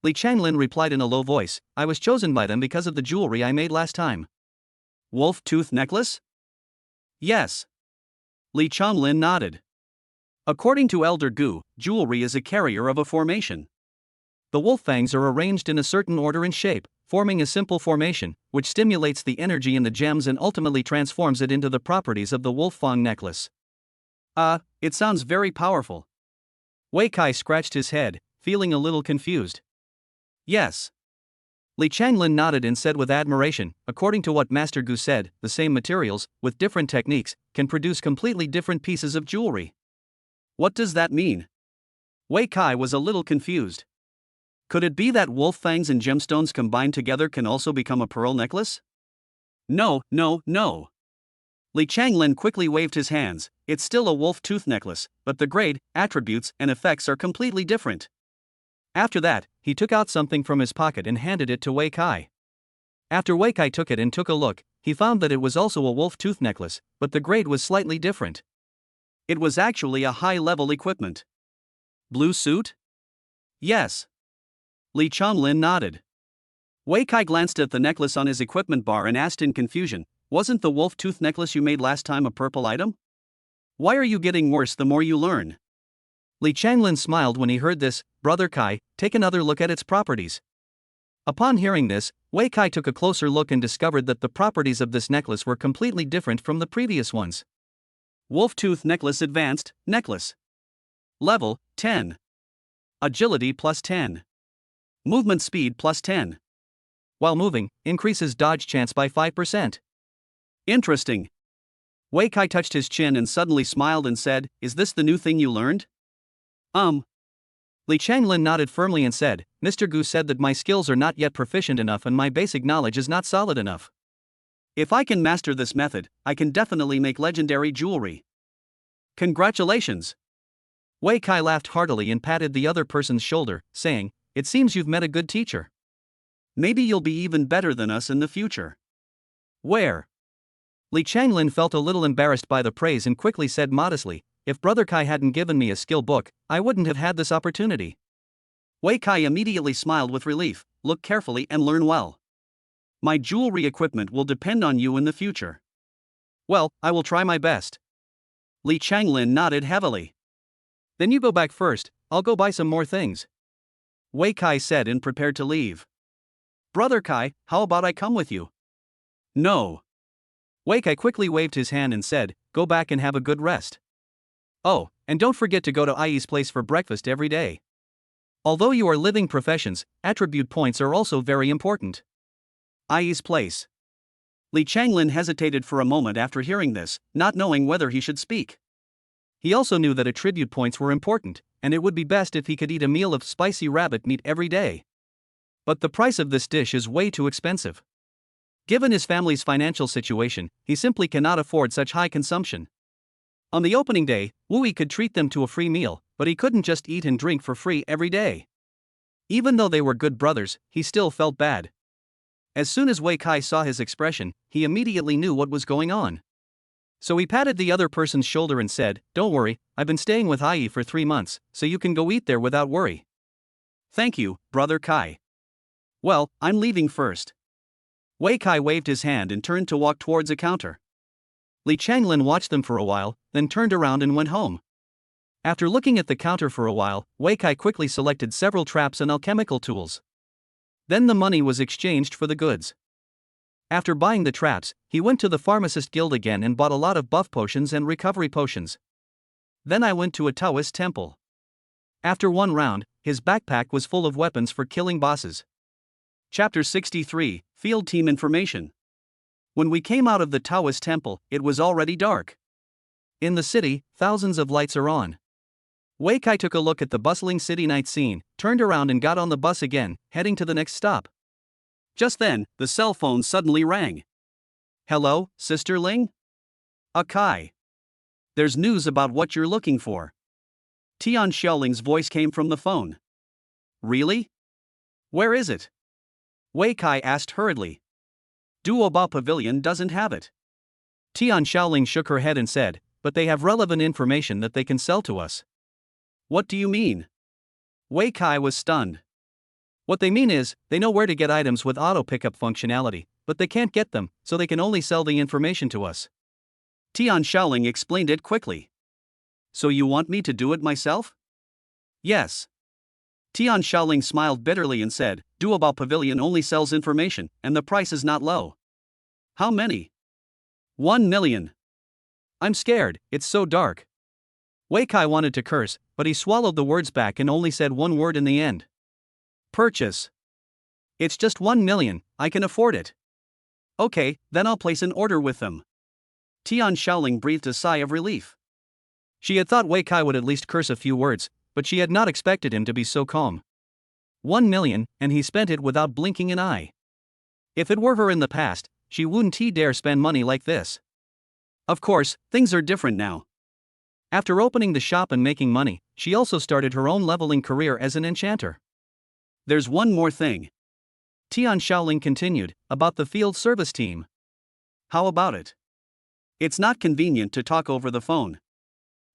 Li Changlin replied in a low voice, I was chosen by them because of the jewelry I made last time. Wolf tooth necklace? Yes. Li Changlin nodded. According to Elder Gu, jewelry is a carrier of a formation. The wolf fangs are arranged in a certain order and shape, forming a simple formation, which stimulates the energy in the gems and ultimately transforms it into the properties of the wolf fang necklace. It sounds very powerful. Wei Kai scratched his head, feeling a little confused. Yes. Li Changlin nodded and said with admiration, according to what Master Gu said, the same materials, with different techniques, can produce completely different pieces of jewelry. What does that mean? Wei Kai was a little confused. Could it be that wolf fangs and gemstones combined together can also become a pearl necklace? No. Li Changlin quickly waved his hands. It's still a wolf tooth necklace, but the grade, attributes, and effects are completely different. After that, he took out something from his pocket and handed it to Wei Kai. After Wei Kai took it and took a look, he found that it was also a wolf tooth necklace, but the grade was slightly different. It was actually a high-level equipment. Blue suit? Yes. Li Changlin nodded. Wei Kai glanced at the necklace on his equipment bar and asked in confusion, wasn't the wolf tooth necklace you made last time a purple item? Why are you getting worse the more you learn? Li Changlin smiled when he heard this. Brother Kai, take another look at its properties. Upon hearing this, Wei Kai took a closer look and discovered that the properties of this necklace were completely different from the previous ones. Wolf tooth necklace advanced, necklace. Level, 10. Agility plus 10. Movement speed plus 10. While moving, increases dodge chance by 5%. Interesting. Wei Kai touched his chin and suddenly smiled and said, is this the new thing you learned? Li Changlin nodded firmly and said, Mr. Gu said that my skills are not yet proficient enough and my basic knowledge is not solid enough. If I can master this method, I can definitely make legendary jewelry. Congratulations! Wei Kai laughed heartily and patted the other person's shoulder, saying, it seems you've met a good teacher. Maybe you'll be even better than us in the future. Where? Li Changlin felt a little embarrassed by the praise and quickly said modestly, if Brother Kai hadn't given me a skill book, I wouldn't have had this opportunity. Wei Kai immediately smiled with relief, look carefully and learn well. My jewelry equipment will depend on you in the future. Well, I will try my best. Li Changlin nodded heavily. Then you go back first, I'll go buy some more things. Wei Kai said and prepared to leave. Brother Kai, how about I come with you? No. Wei Kai quickly waved his hand and said, go back and have a good rest. Oh, and don't forget to go to Ai's place for breakfast every day. Although you are living professions, attribute points are also very important. Ai's place. Li Changlin hesitated for a moment after hearing this, not knowing whether he should speak. He also knew that attribute points were important, and it would be best if he could eat a meal of spicy rabbit meat every day. But the price of this dish is way too expensive. Given his family's financial situation, he simply cannot afford such high consumption. On the opening day, Wu Yi could treat them to a free meal, but he couldn't just eat and drink for free every day. Even though they were good brothers, he still felt bad. As soon as Wei Kai saw his expression, he immediately knew what was going on. So he patted the other person's shoulder and said, don't worry, I've been staying with Ai for 3 months, so you can go eat there without worry. Thank you, Brother Kai. Well, I'm leaving first. Wei Kai waved his hand and turned to walk towards a counter. Li Changlin watched them for a while, then turned around and went home. After looking at the counter for a while, Wei Kai quickly selected several traps and alchemical tools. Then the money was exchanged for the goods. After buying the traps, he went to the pharmacist guild again and bought a lot of buff potions and recovery potions. Then I went to a Taoist temple. After one round, his backpack was full of weapons for killing bosses. Chapter 63, Field Team Information. When we came out of the Taoist temple, it was already dark. In the city, thousands of lights are on. Wei Kai took a look at the bustling city night scene, turned around and got on the bus again, heading to the next stop. Just then, the cell phone suddenly rang. Hello, Sister Ling? Kai. There's news about what you're looking for. Tian Shaoling's voice came from the phone. Really? Where is it? Wei Kai asked hurriedly. Duoba Pavilion doesn't have it. Tian Shaoling shook her head and said, but they have relevant information that they can sell to us. What do you mean? Wei Kai was stunned. What they mean is, they know where to get items with auto pickup functionality, but they can't get them, so they can only sell the information to us. Tian Shaoling explained it quickly. So you want me to do it myself? Yes. Tian Shaoling smiled bitterly and said, Duoba Pavilion only sells information, and the price is not low. How many? 1 million. I'm scared, it's so dark. Wei Kai wanted to curse, but he swallowed the words back and only said one word in the end. Purchase. It's just 1 million, I can afford it. Okay, then I'll place an order with them. Tian Shaoling breathed a sigh of relief. She had thought Wei Kai would at least curse a few words, but she had not expected him to be so calm. 1 million, and he spent it without blinking an eye. If it were her in the past, she wouldn't dare spend money like this. Of course, things are different now. After opening the shop and making money, she also started her own leveling career as an enchanter. There's one more thing. Tian Shaoling continued, about the field service team. How about it? It's not convenient to talk over the phone.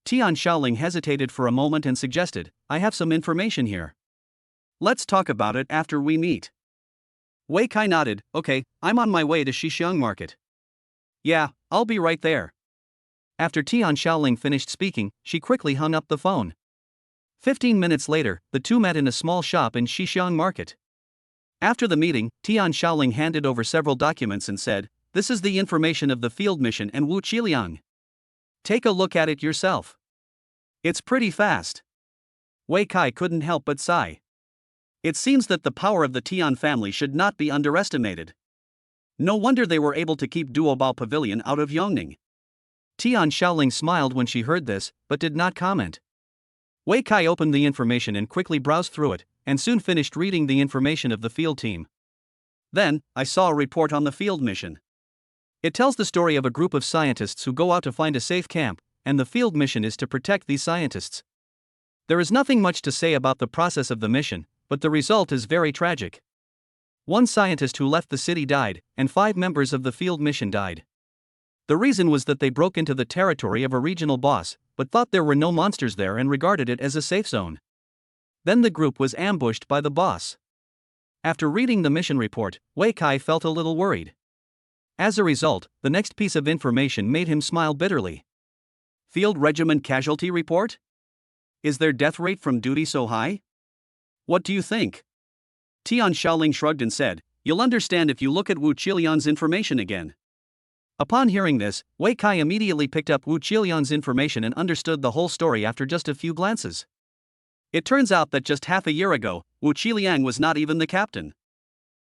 Tian Shaoling hesitated for a moment and suggested, I have some information here. Let's talk about it after we meet. Wei Kai nodded, okay, I'm on my way to Xixiang Market. Yeah, I'll be right there. After Tian Shaoling finished speaking, she quickly hung up the phone. 15 minutes later, the two met in a small shop in Xixiang Market. After the meeting, Tian Shaoling handed over several documents and said, this is the information of the field mission and Wu Qiliang. Take a look at it yourself. It's pretty fast. Wei Kai couldn't help but sigh. It seems that the power of the Tian family should not be underestimated. No wonder they were able to keep Duobao Pavilion out of Yongning. Tian Shaoling smiled when she heard this, but did not comment. Wei Kai opened the information and quickly browsed through it, and soon finished reading the information of the field team. Then, I saw a report on the field mission. It tells the story of a group of scientists who go out to find a safe camp, and the field mission is to protect these scientists. There is nothing much to say about the process of the mission, but the result is very tragic. One scientist who left the city died, and 5 members of the field mission died. The reason was that they broke into the territory of a regional boss, but thought there were no monsters there and regarded it as a safe zone. Then the group was ambushed by the boss. After reading the mission report, Wei Kai felt a little worried. As a result, the next piece of information made him smile bitterly. Field Regiment Casualty Report? Is their death rate from duty so high? What do you think? Tian Shaoling shrugged and said, you'll understand if you look at Wu Qilian's information again. Upon hearing this, Wei Kai immediately picked up Wu Qilian's information and understood the whole story after just a few glances. It turns out that just half a year ago, Wu Qiliang was not even the captain.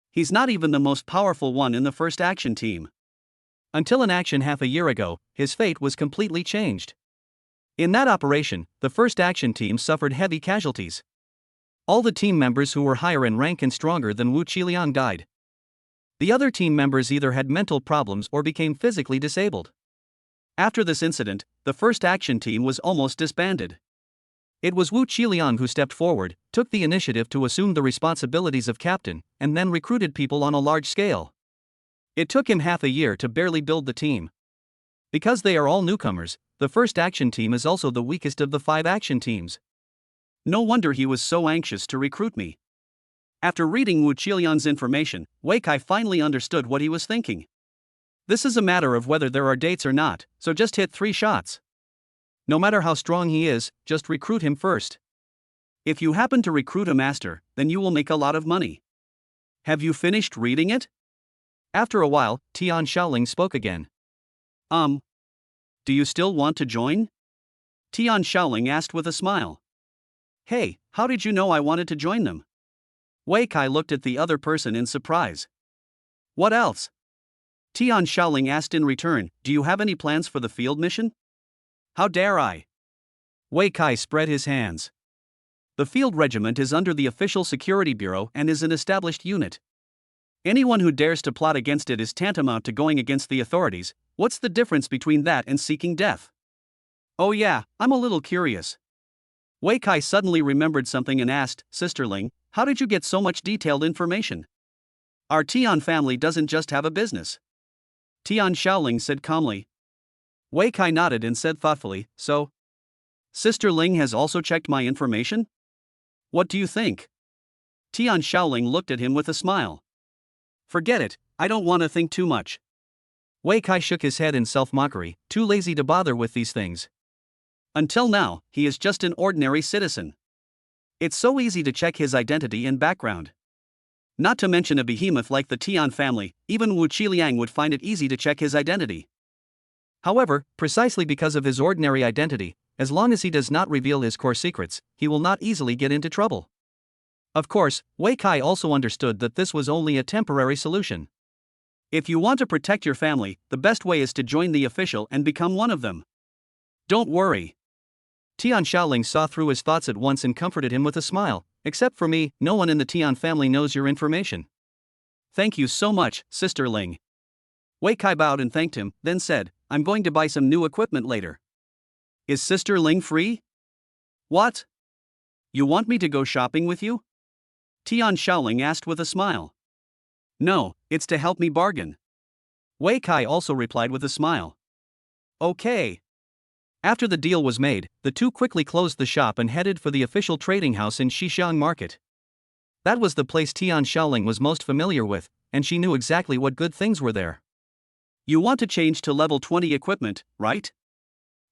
He's not even the most powerful one in the first action team. Until an action half a year ago, his fate was completely changed. In that operation, the first action team suffered heavy casualties. All the team members who were higher in rank and stronger than Wu Qiliang died. The other team members either had mental problems or became physically disabled. After this incident, the first action team was almost disbanded. It was Wu Qiliang who stepped forward, took the initiative to assume the responsibilities of captain, and then recruited people on a large scale. It took him half a year to barely build the team. Because they are all newcomers, the first action team is also the weakest of the 5 action teams. No wonder he was so anxious to recruit me. After reading Wu Qilian's information, Wei Kai finally understood what he was thinking. This is a matter of whether there are dates or not, so just hit 3 shots. No matter how strong he is, just recruit him first. If you happen to recruit a master, then you will make a lot of money. Have you finished reading it? After a while, Tian Shaoling spoke again. Do you still want to join? Tian Shaoling asked with a smile. Hey, how did you know I wanted to join them? Wei Kai looked at the other person in surprise. What else? Tian Shaoling asked in return, do you have any plans for the field mission? How dare I? Wei Kai spread his hands. The field regiment is under the official security bureau and is an established unit. Anyone who dares to plot against it is tantamount to going against the authorities. What's the difference between that and seeking death? Oh yeah, I'm a little curious. Wei Kai suddenly remembered something and asked, Sisterling, how did you get so much detailed information? Our Tian family doesn't just have a business. Tian Shaoling said calmly. Wei Kai nodded and said thoughtfully, so? Sister Ling has also checked my information? What do you think? Tian Shaoling looked at him with a smile. Forget it, I don't want to think too much. Wei Kai shook his head in self-mockery, too lazy to bother with these things. Until now, he is just an ordinary citizen. It's so easy to check his identity and background. Not to mention a behemoth like the Tian family, even Wu Qiliang would find it easy to check his identity. However, precisely because of his ordinary identity, as long as he does not reveal his core secrets, he will not easily get into trouble. Of course, Wei Kai also understood that this was only a temporary solution. If you want to protect your family, the best way is to join the official and become one of them. Don't worry. Tian Shaoling saw through his thoughts at once and comforted him with a smile. Except for me, no one in the Tian family knows your information. Thank you so much, Sister Ling. Wei Kai bowed and thanked him, then said, I'm going to buy some new equipment later. Is Sister Ling free? What? You want me to go shopping with you? Tian Shaoling asked with a smile. No, it's to help me bargain. Wei Kai also replied with a smile. Okay. After the deal was made, the two quickly closed the shop and headed for the official trading house in Xixiang Market. That was the place Tian Shaoling was most familiar with, and she knew exactly what good things were there. You want to change to level 20 equipment, right?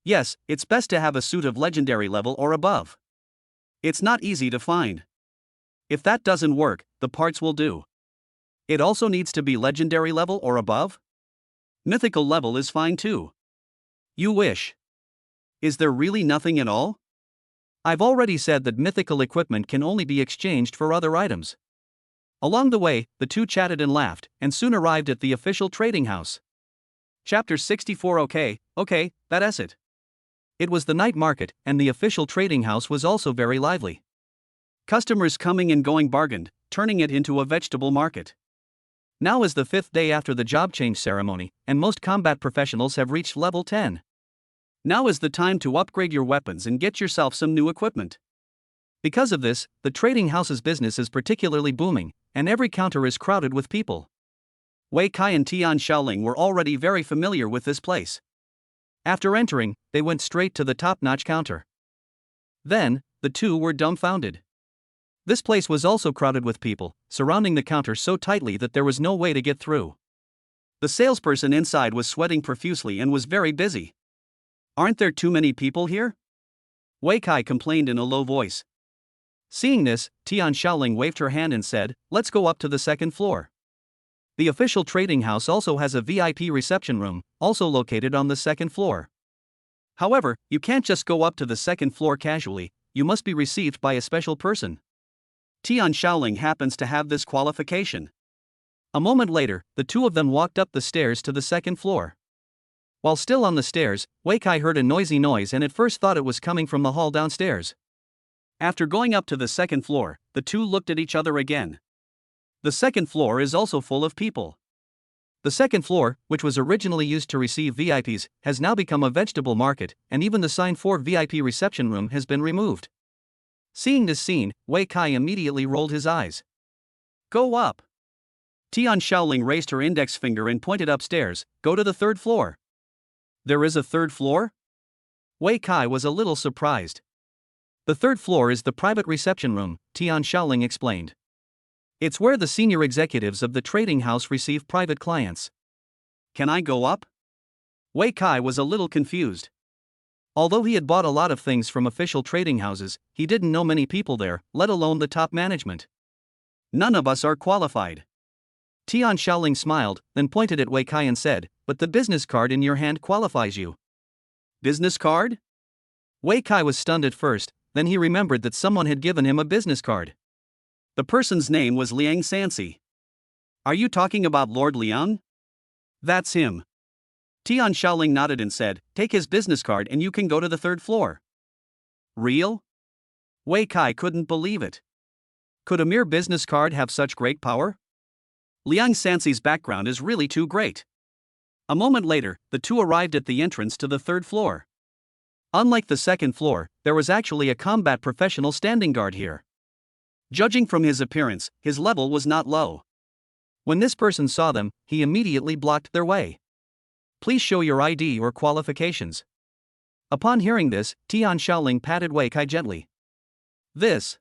Yes, it's best to have a suit of legendary level or above. It's not easy to find. If that doesn't work, the parts will do. It also needs to be legendary level or above? Mythical level is fine too. You wish. Is there really nothing at all? I've already said that mythical equipment can only be exchanged for other items. Along the way, the two chatted and laughed, and soon arrived at the official trading house. Chapter 64. Okay, that's it. It was the night market, and the official trading house was also very lively. Customers coming and going bargained, turning it into a vegetable market. Now is the 5th day after the job change ceremony, and most combat professionals have reached level 10. Now is the time to upgrade your weapons and get yourself some new equipment. Because of this, the trading house's business is particularly booming, and every counter is crowded with people. Wei Kai and Tian Shaoling were already very familiar with this place. After entering, they went straight to the top-notch counter. Then, the two were dumbfounded. This place was also crowded with people, surrounding the counter so tightly that there was no way to get through. The salesperson inside was sweating profusely and was very busy. Aren't there too many people here? Wei Kai complained in a low voice. Seeing this, Tian Shaoling waved her hand and said, let's go up to the second floor. The official trading house also has a VIP reception room, also located on the second floor. However, you can't just go up to the second floor casually, you must be received by a special person. Tian Shaoling happens to have this qualification. A moment later, the two of them walked up the stairs to the second floor. While still on the stairs, Wei Kai heard a noisy noise and at first thought it was coming from the hall downstairs. After going up to the second floor, the two looked at each other again. The second floor is also full of people. The second floor, which was originally used to receive VIPs, has now become a vegetable market, and even the sign for VIP reception room has been removed. Seeing this scene, Wei Kai immediately rolled his eyes. Go up. Tian Shaoling raised her index finger and pointed upstairs, go to the third floor. There is a third floor? Wei Kai was a little surprised. The third floor is the private reception room, Tian Shaoling explained. It's where the senior executives of the trading house receive private clients. Can I go up? Wei Kai was a little confused. Although he had bought a lot of things from official trading houses, he didn't know many people there, let alone the top management. None of us are qualified. Tian Shaoling smiled, then pointed at Wei Kai and said, but the business card in your hand qualifies you. Business card? Wei Kai was stunned at first, then he remembered that someone had given him a business card. The person's name was Liang Sansi. Are you talking about Lord Liang? That's him. Tian Shaoling nodded and said, take his business card and you can go to the third floor. Real? Wei Kai couldn't believe it. Could a mere business card have such great power? Liang Sanxi's background is really too great. A moment later, the two arrived at the entrance to the third floor. Unlike the second floor, there was actually a combat professional standing guard here. Judging from his appearance, his level was not low. When this person saw them, he immediately blocked their way. Please show your ID or qualifications. Upon hearing this, Tian Shaoling patted Wei Kai gently. This.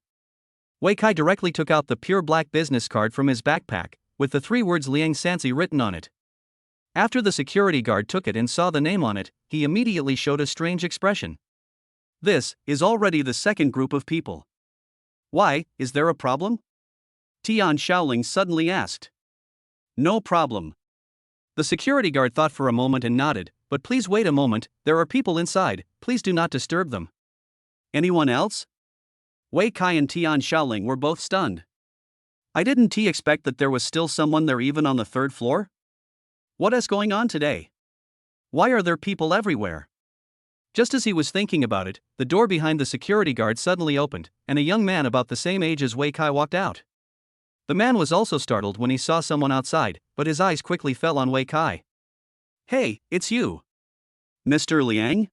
Wei Kai directly took out the pure black business card from his backpack, with the 3 words Liang Sanxi written on it. After the security guard took it and saw the name on it, he immediately showed a strange expression. This is already the second group of people. Why, is there a problem? Tian Shaoling suddenly asked. No problem. The security guard thought for a moment and nodded, but please wait a moment, there are people inside, please do not disturb them. Anyone else? Wei Kai and Tian Shaoling were both stunned. I didn't expect that there was still someone there even on the third floor? What is going on today? Why are there people everywhere? Just as he was thinking about it, the door behind the security guard suddenly opened, and a young man about the same age as Wei Kai walked out. The man was also startled when he saw someone outside, but his eyes quickly fell on Wei Kai. Hey, it's you. Mr. Liang?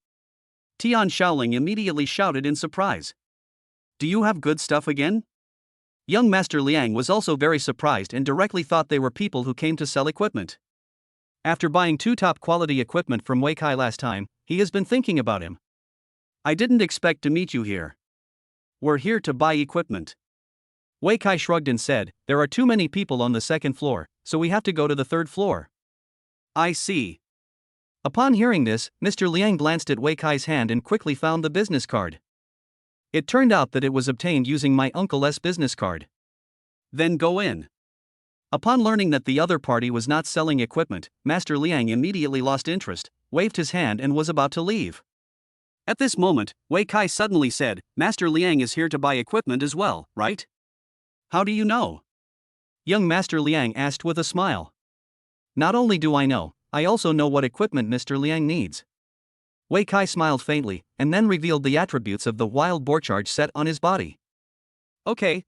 Tian Shaoling immediately shouted in surprise. Do you have good stuff again? Young Master Liang was also very surprised and directly thought they were people who came to sell equipment. After buying 2 top-quality equipment from Wei Kai last time, he has been thinking about him. I didn't expect to meet you here. We're here to buy equipment. Wei Kai shrugged and said, there are too many people on the second floor, so we have to go to the third floor. I see. Upon hearing this, Mr. Liang glanced at Wei Kai's hand and quickly found the business card. It turned out that it was obtained using my uncle's business card. Then go in. Upon learning that the other party was not selling equipment, Master Liang immediately lost interest, waved his hand and was about to leave. At this moment, Wei Kai suddenly said, Master Liang is here to buy equipment as well, right? How do you know? Young Master Liang asked with a smile. Not only do I know, I also know what equipment Mr. Liang needs. Wei Kai smiled faintly, and then revealed the attributes of the wild boar charge set on his body. Okay.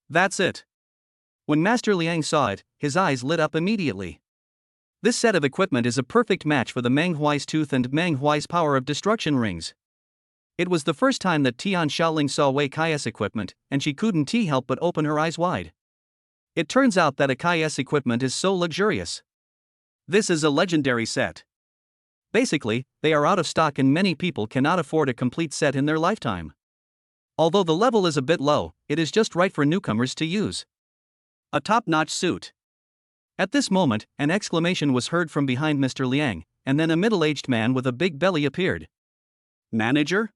That's it. When Master Liang saw it, his eyes lit up immediately. This set of equipment is a perfect match for the Meng Huai's Tooth and Meng Huai's Power of Destruction rings. It was the first time that Tian Shaoling saw Wei Kai's equipment, and she couldn't help but open her eyes wide. It turns out that Kai's equipment is so luxurious. This is a legendary set. Basically, they are out of stock and many people cannot afford a complete set in their lifetime. Although the level is a bit low, it is just right for newcomers to use. A top-notch suit. At this moment, an exclamation was heard from behind Mr. Liang, and then a middle-aged man with a big belly appeared. Manager?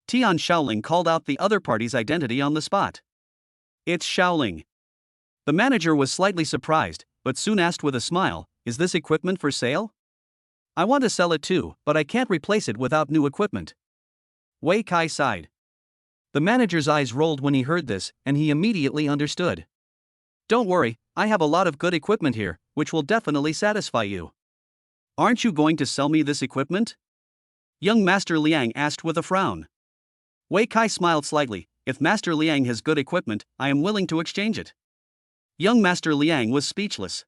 Tian Shaoling called out the other party's identity on the spot. It's Shaoling. The manager was slightly surprised, but soon asked with a smile, is this equipment for sale? I want to sell it too, but I can't replace it without new equipment. Wei Kai sighed. The manager's eyes rolled when he heard this, and he immediately understood. Don't worry, I have a lot of good equipment here, which will definitely satisfy you. Aren't you going to sell me this equipment? Young Master Liang asked with a frown. Wei Kai smiled slightly, if Master Liang has good equipment, I am willing to exchange it. Young Master Liang was speechless.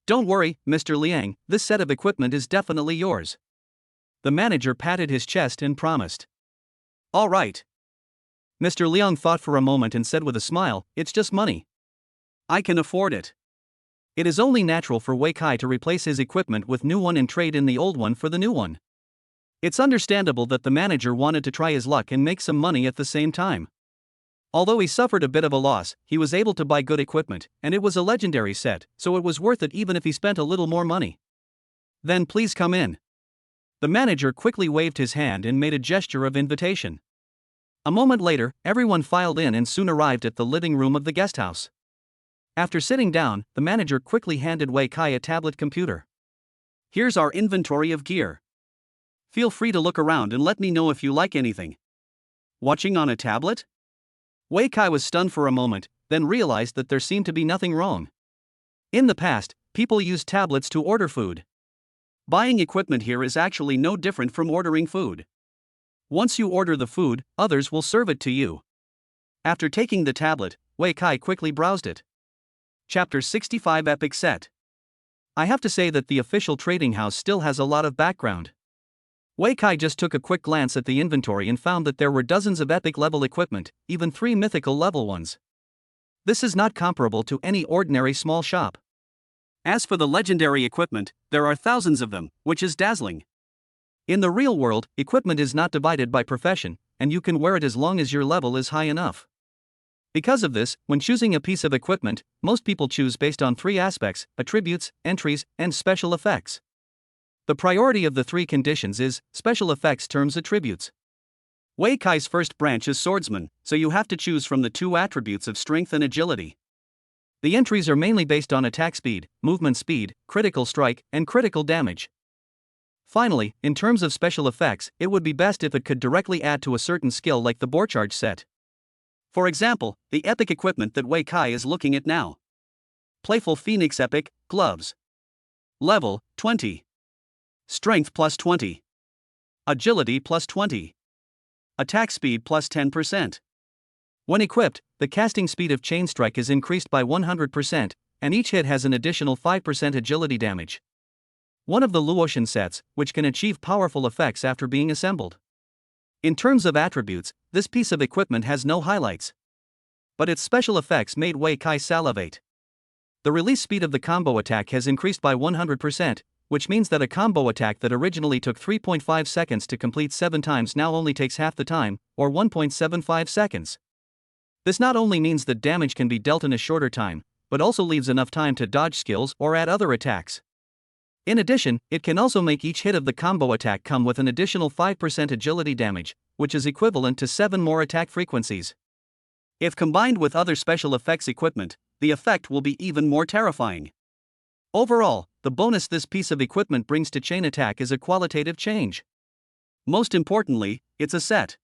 Don't worry, Mr. Liang, this set of equipment is definitely yours. The manager patted his chest and promised. All right. Mr. Liang thought for a moment and said with a smile, it's just money. I can afford it. It is only natural for Wei Kai to replace his equipment with new one and trade in the old one for the new one. It's understandable that the manager wanted to try his luck and make some money at the same time. Although he suffered a bit of a loss, he was able to buy good equipment, and it was a legendary set, so it was worth it even if he spent a little more money. Then please come in. The manager quickly waved his hand and made a gesture of invitation. A moment later, everyone filed in and soon arrived at the living room of the guest house. After sitting down, the manager quickly handed Wei Kai a tablet computer. Here's our inventory of gear. Feel free to look around and let me know if you like anything. Watching on a tablet? Wei Kai was stunned for a moment, then realized that there seemed to be nothing wrong. In the past, people used tablets to order food. Buying equipment here is actually no different from ordering food. Once you order the food, others will serve it to you. After taking the tablet, Wei Kai quickly browsed it. Chapter 65 Epic Set. I have to say that the official trading house still has a lot of background. Wei Kai just took a quick glance at the inventory and found that there were dozens of epic level equipment, even 3 mythical level ones. This is not comparable to any ordinary small shop. As for the legendary equipment, there are thousands of them, which is dazzling. In the real world, equipment is not divided by profession, and you can wear it as long as your level is high enough. Because of this, when choosing a piece of equipment, most people choose based on 3 aspects: attributes, entries, and special effects. The priority of the 3 conditions is special effects terms attributes. Wei Kai's first branch is swordsman, so you have to choose from the 2 attributes of strength and agility. The entries are mainly based on attack speed, movement speed, critical strike, and critical damage. Finally, in terms of special effects, it would be best if it could directly add to a certain skill like the boar charge set. For example, the epic equipment that Wei Kai is looking at now. Playful Phoenix Epic, Gloves. Level, 20. Strength plus 20. Agility plus 20. Attack speed plus 10%. When equipped, the casting speed of Chain Strike is increased by 100%, and each hit has an additional 5% agility damage. One of the Luotian sets, which can achieve powerful effects after being assembled. In terms of attributes, this piece of equipment has no highlights. But its special effects made Wei Kai salivate. The release speed of the combo attack has increased by 100%, which means that a combo attack that originally took 3.5 seconds to complete 7 times now only takes half the time, or 1.75 seconds. This not only means that damage can be dealt in a shorter time, but also leaves enough time to dodge skills or add other attacks. In addition, it can also make each hit of the combo attack come with an additional 5% agility damage, which is equivalent to 7 more attack frequencies. If combined with other special effects equipment, the effect will be even more terrifying. Overall, the bonus this piece of equipment brings to chain attack is a qualitative change. Most importantly, it's a set.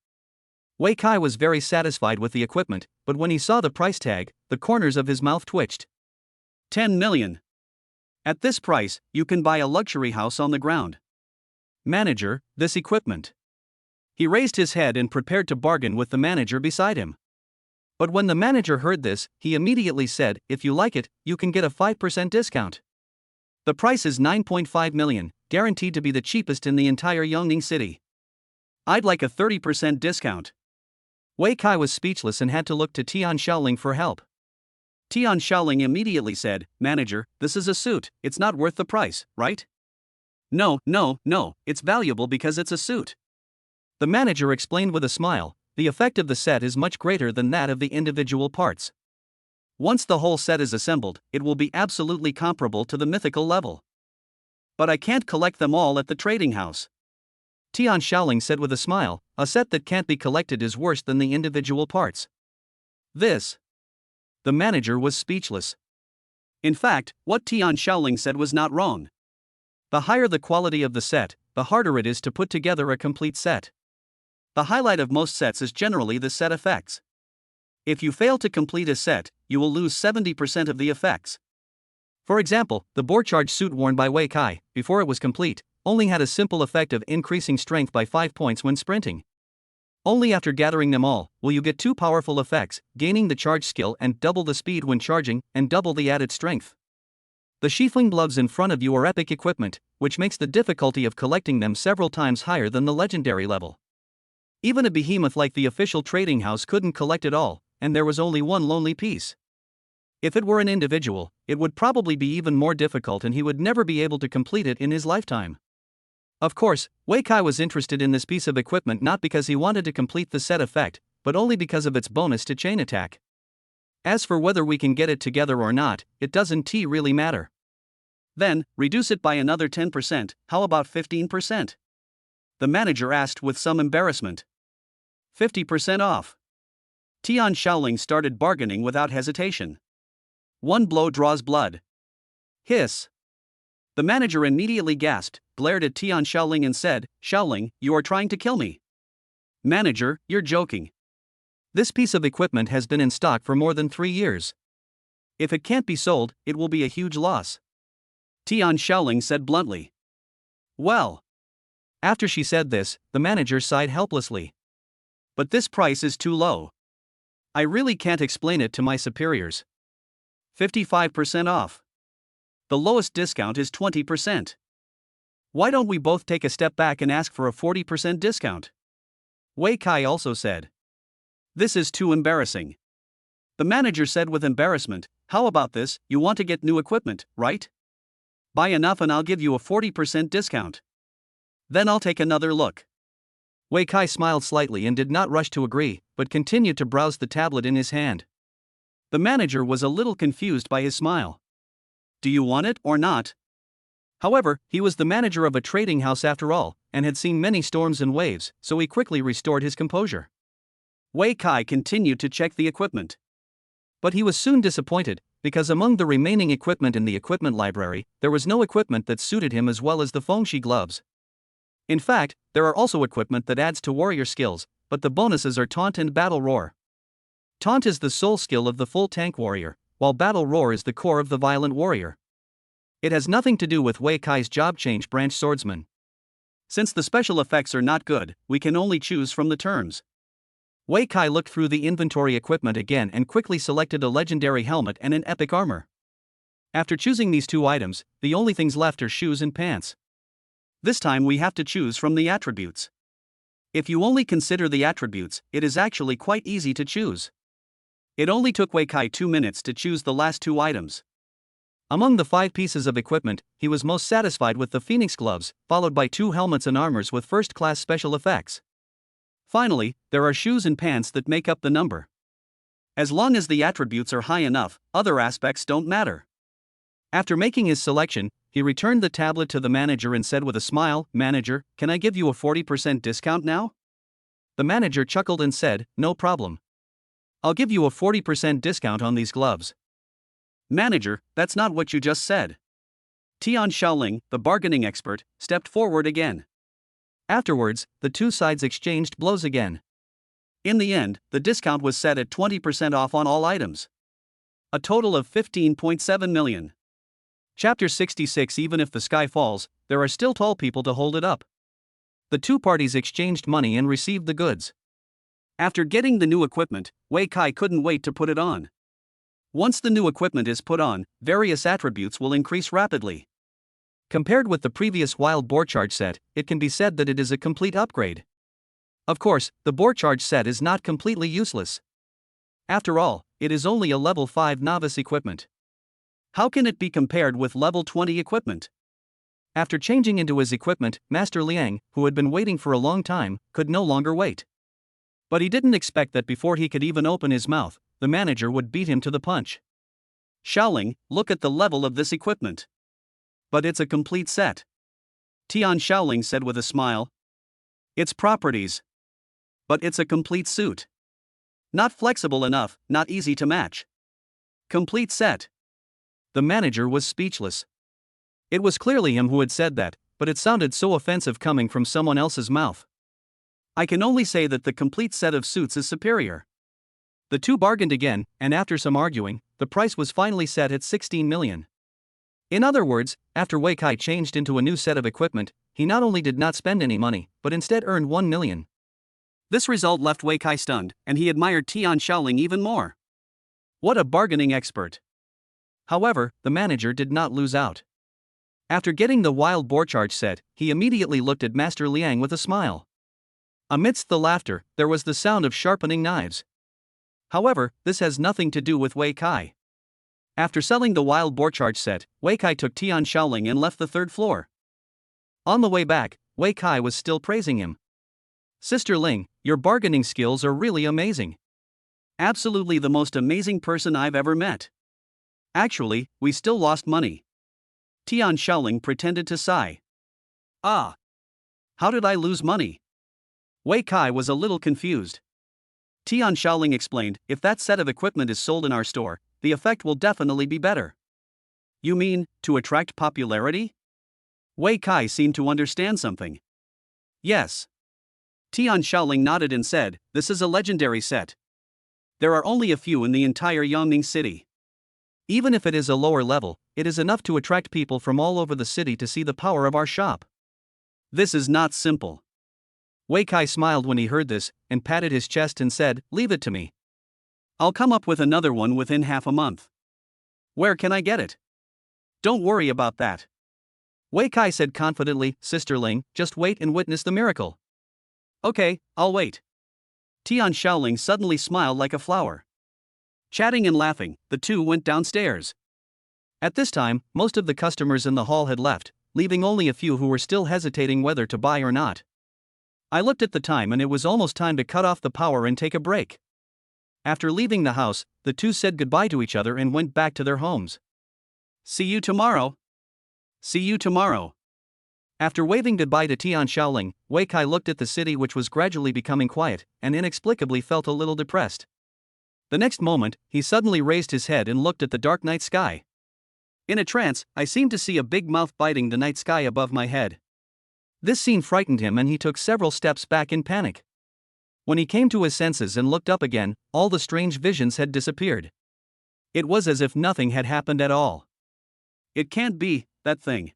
Wei Kai was very satisfied with the equipment, but when he saw the price tag, the corners of his mouth twitched. 10 million. At this price, you can buy a luxury house on the ground. Manager, this equipment. He raised his head and prepared to bargain with the manager beside him. But when the manager heard this, he immediately said, "If you like it, you can get a 5% discount. The price is 9.5 million, guaranteed to be the cheapest in the entire Yongning city. I'd like a 30% discount." Wei Kai was speechless and had to look to Tian Shaoling for help. Tian Shaoling immediately said, "Manager, this is a suit, it's not worth the price, right?" No, it's valuable because it's a suit." The manager explained with a smile, "The effect of the set is much greater than that of the individual parts. Once the whole set is assembled, it will be absolutely comparable to the mythical level. But I can't collect them all at the trading house." Tian Shaoling said with a smile, "A set that can't be collected is worse than the individual parts." The manager was speechless. In fact, what Tian Shaoling said was not wrong. The higher the quality of the set, the harder it is to put together a complete set. The highlight of most sets is generally the set effects. If you fail to complete a set, you will lose 70% of the effects. For example, the boar charge suit worn by Wei Kai, before it was complete, only had a simple effect of increasing strength by 5 points when sprinting. Only after gathering them all, will you get 2 powerful effects, gaining the charge skill and double the speed when charging, and double the added strength. The Shaoling gloves in front of you are epic equipment, which makes the difficulty of collecting them several times higher than the legendary level. Even a behemoth like the official trading house couldn't collect it all, and there was only one lonely piece. If it were an individual, it would probably be even more difficult and he would never be able to complete it in his lifetime. Of course, Wei Kai was interested in this piece of equipment not because he wanted to complete the set effect, but only because of its bonus to chain attack. As for whether we can get it together or not, it doesn't really matter. Then, reduce it by another 10%, how about 15%? The manager asked with some embarrassment. 50% off. Tian Shaoling started bargaining without hesitation. One blow draws blood. Hiss. The manager immediately gasped, glared at Tian Shaoling and said, "Shaoling, you are trying to kill me." "Manager, you're joking. This piece of equipment has been in stock for more than 3 years. If it can't be sold, it will be a huge loss." Tian Shaoling said bluntly. "Well, After she said this, the manager sighed helplessly. But this price is too low. I really can't explain it to my superiors. 55% off. The lowest discount is 20%. Why don't we both take a step back and ask for a 40% discount? Wei Kai also said. This is too embarrassing. The manager said with embarrassment, how about this, you want to get new equipment, right? Buy enough and I'll give you a 40% discount. Then I'll take another look. Wei Kai smiled slightly and did not rush to agree, but continued to browse the tablet in his hand. The manager was a little confused by his smile. Do you want it or not? However, he was the manager of a trading house after all, and had seen many storms and waves, so he quickly restored his composure. Wei Kai continued to check the equipment. But he was soon disappointed, because among the remaining equipment in the equipment library, there was no equipment that suited him as well as the Fengshi gloves. In fact, there are also equipment that adds to warrior skills, but the bonuses are Taunt and Battle Roar. Taunt is the sole skill of the full tank warrior, while Battle Roar is the core of the violent warrior. It has nothing to do with Wei Kai's job change branch swordsman. Since the special effects are not good, we can only choose from the terms. Wei Kai looked through the inventory equipment again and quickly selected a legendary helmet and an epic armor. After choosing these two items, the only things left are shoes and pants. This time we have to choose from the attributes. If you only consider the attributes, it is actually quite easy to choose. It only took Wei Kai 2 minutes to choose the last two items. Among the 5 pieces of equipment, he was most satisfied with the Phoenix gloves, followed by 2 helmets and armors with first-class special effects. Finally, there are shoes and pants that make up the number. As long as the attributes are high enough, other aspects don't matter. After making his selection, he returned the tablet to the manager and said with a smile, "Manager, can I give you a 40% discount now?" The manager chuckled and said, "No problem. I'll give you a 40% discount on these gloves." "Manager, that's not what you just said." Tian Shaoling, the bargaining expert, stepped forward again. Afterwards, the two sides exchanged blows again. In the end, the discount was set at 20% off on all items. A total of 15.7 million. Chapter 66. Even if the sky falls, there are still tall people to hold it up. The two parties exchanged money and received the goods. After getting the new equipment, Wei Kai couldn't wait to put it on. Once the new equipment is put on, various attributes will increase rapidly. Compared with the previous wild boar charge set, it can be said that it is a complete upgrade. Of course, the boar charge set is not completely useless. After all, it is only a level 5 novice equipment. How can it be compared with level 20 equipment? After changing into his equipment, Master Liang, who had been waiting for a long time, could no longer wait. But he didn't expect that before he could even open his mouth, the manager would beat him to the punch. "Shaoling, look at the level of this equipment." "But it's a complete set." Tian Shaoling said with a smile. "Its properties. But it's a complete suit. Not flexible enough, not easy to match. Complete set." The manager was speechless. It was clearly him who had said that, but it sounded so offensive coming from someone else's mouth. "I can only say that the complete set of suits is superior." The two bargained again, and after some arguing, the price was finally set at 16 million. In other words, after Wei Kai changed into a new set of equipment, he not only did not spend any money, but instead earned 1 million. This result left Wei Kai stunned, and he admired Tian Shaoling even more. What a bargaining expert! However, the manager did not lose out. After getting the wild boar charge set, he immediately looked at Master Liang with a smile. Amidst the laughter, there was the sound of sharpening knives. However, this has nothing to do with Wei Kai. After selling the wild boar charge set, Wei Kai took Tian Shaoling and left the 3rd floor. On the way back, Wei Kai was still praising him. "Sister Ling, your bargaining skills are really amazing. Absolutely the most amazing person I've ever met. Actually, we still lost money." Tian Shaoling pretended to sigh. "Ah. How did I lose money?" Wei Kai was a little confused. Tian Shaoling explained, "If that set of equipment is sold in our store, the effect will definitely be better." "You mean, to attract popularity?" Wei Kai seemed to understand something. "Yes." Tian Shaoling nodded and said, "This is a legendary set. There are only a few in the entire Yongning city. Even if it is a lower level, it is enough to attract people from all over the city to see the power of our shop. This is not simple. Wei Kai smiled when he heard this, and patted his chest and said, "Leave it to me. I'll come up with another one within half a month. Where can I get it?" "Don't worry about that," Wei Kai said confidently. "Sisterling, just wait and witness the miracle." "Okay, I'll wait." Tian Shaoling suddenly smiled like a flower. Chatting and laughing, the two went downstairs. At this time, most of the customers in the hall had left, leaving only a few who were still hesitating whether to buy or not. I looked at the time and it was almost time to cut off the power and take a break. After leaving the house, the two said goodbye to each other and went back to their homes. "See you tomorrow." "See you tomorrow." After waving goodbye to Tian Shaoling, Wei Kai looked at the city, which was gradually becoming quiet, and inexplicably felt a little depressed. The next moment, he suddenly raised his head and looked at the dark night sky. In a trance, I seemed to see a big mouth biting the night sky above my head. This scene frightened him and he took several steps back in panic. When he came to his senses and looked up again, all the strange visions had disappeared. It was as if nothing had happened at all. It can't be that thing.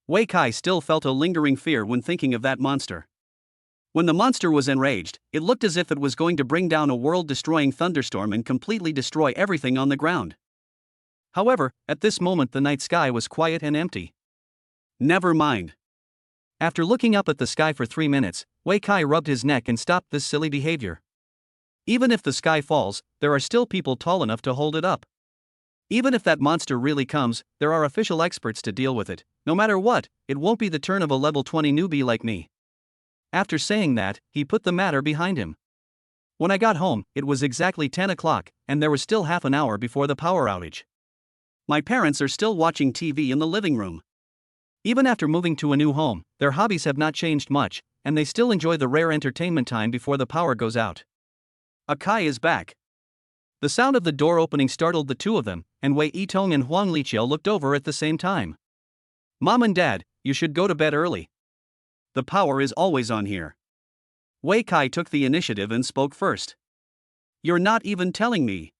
Wei Kai still felt a lingering fear when thinking of that monster. When the monster was enraged, it looked as if it was going to bring down a world-destroying thunderstorm and completely destroy everything on the ground. However, at this moment the night sky was quiet and empty. Never mind. After looking up at the sky for 3 minutes, Wei Kai rubbed his neck and stopped this silly behavior. Even if the sky falls, there are still people tall enough to hold it up. Even if that monster really comes, there are official experts to deal with it. No matter what, it won't be the turn of a level 20 newbie like me. After saying that, he put the matter behind him. When I got home, it was exactly 10 o'clock, and there was still half an hour before the power outage. My parents are still watching TV in the living room. Even after moving to a new home, their hobbies have not changed much, and they still enjoy the rare entertainment time before the power goes out. Akai is back. The sound of the door opening startled the two of them, and Wei Yitong and Huang Liqiao looked over at the same time. "Mom and Dad, you should go to bed early. The power is always on here." Wei Kai took the initiative and spoke first. "You're not even telling me."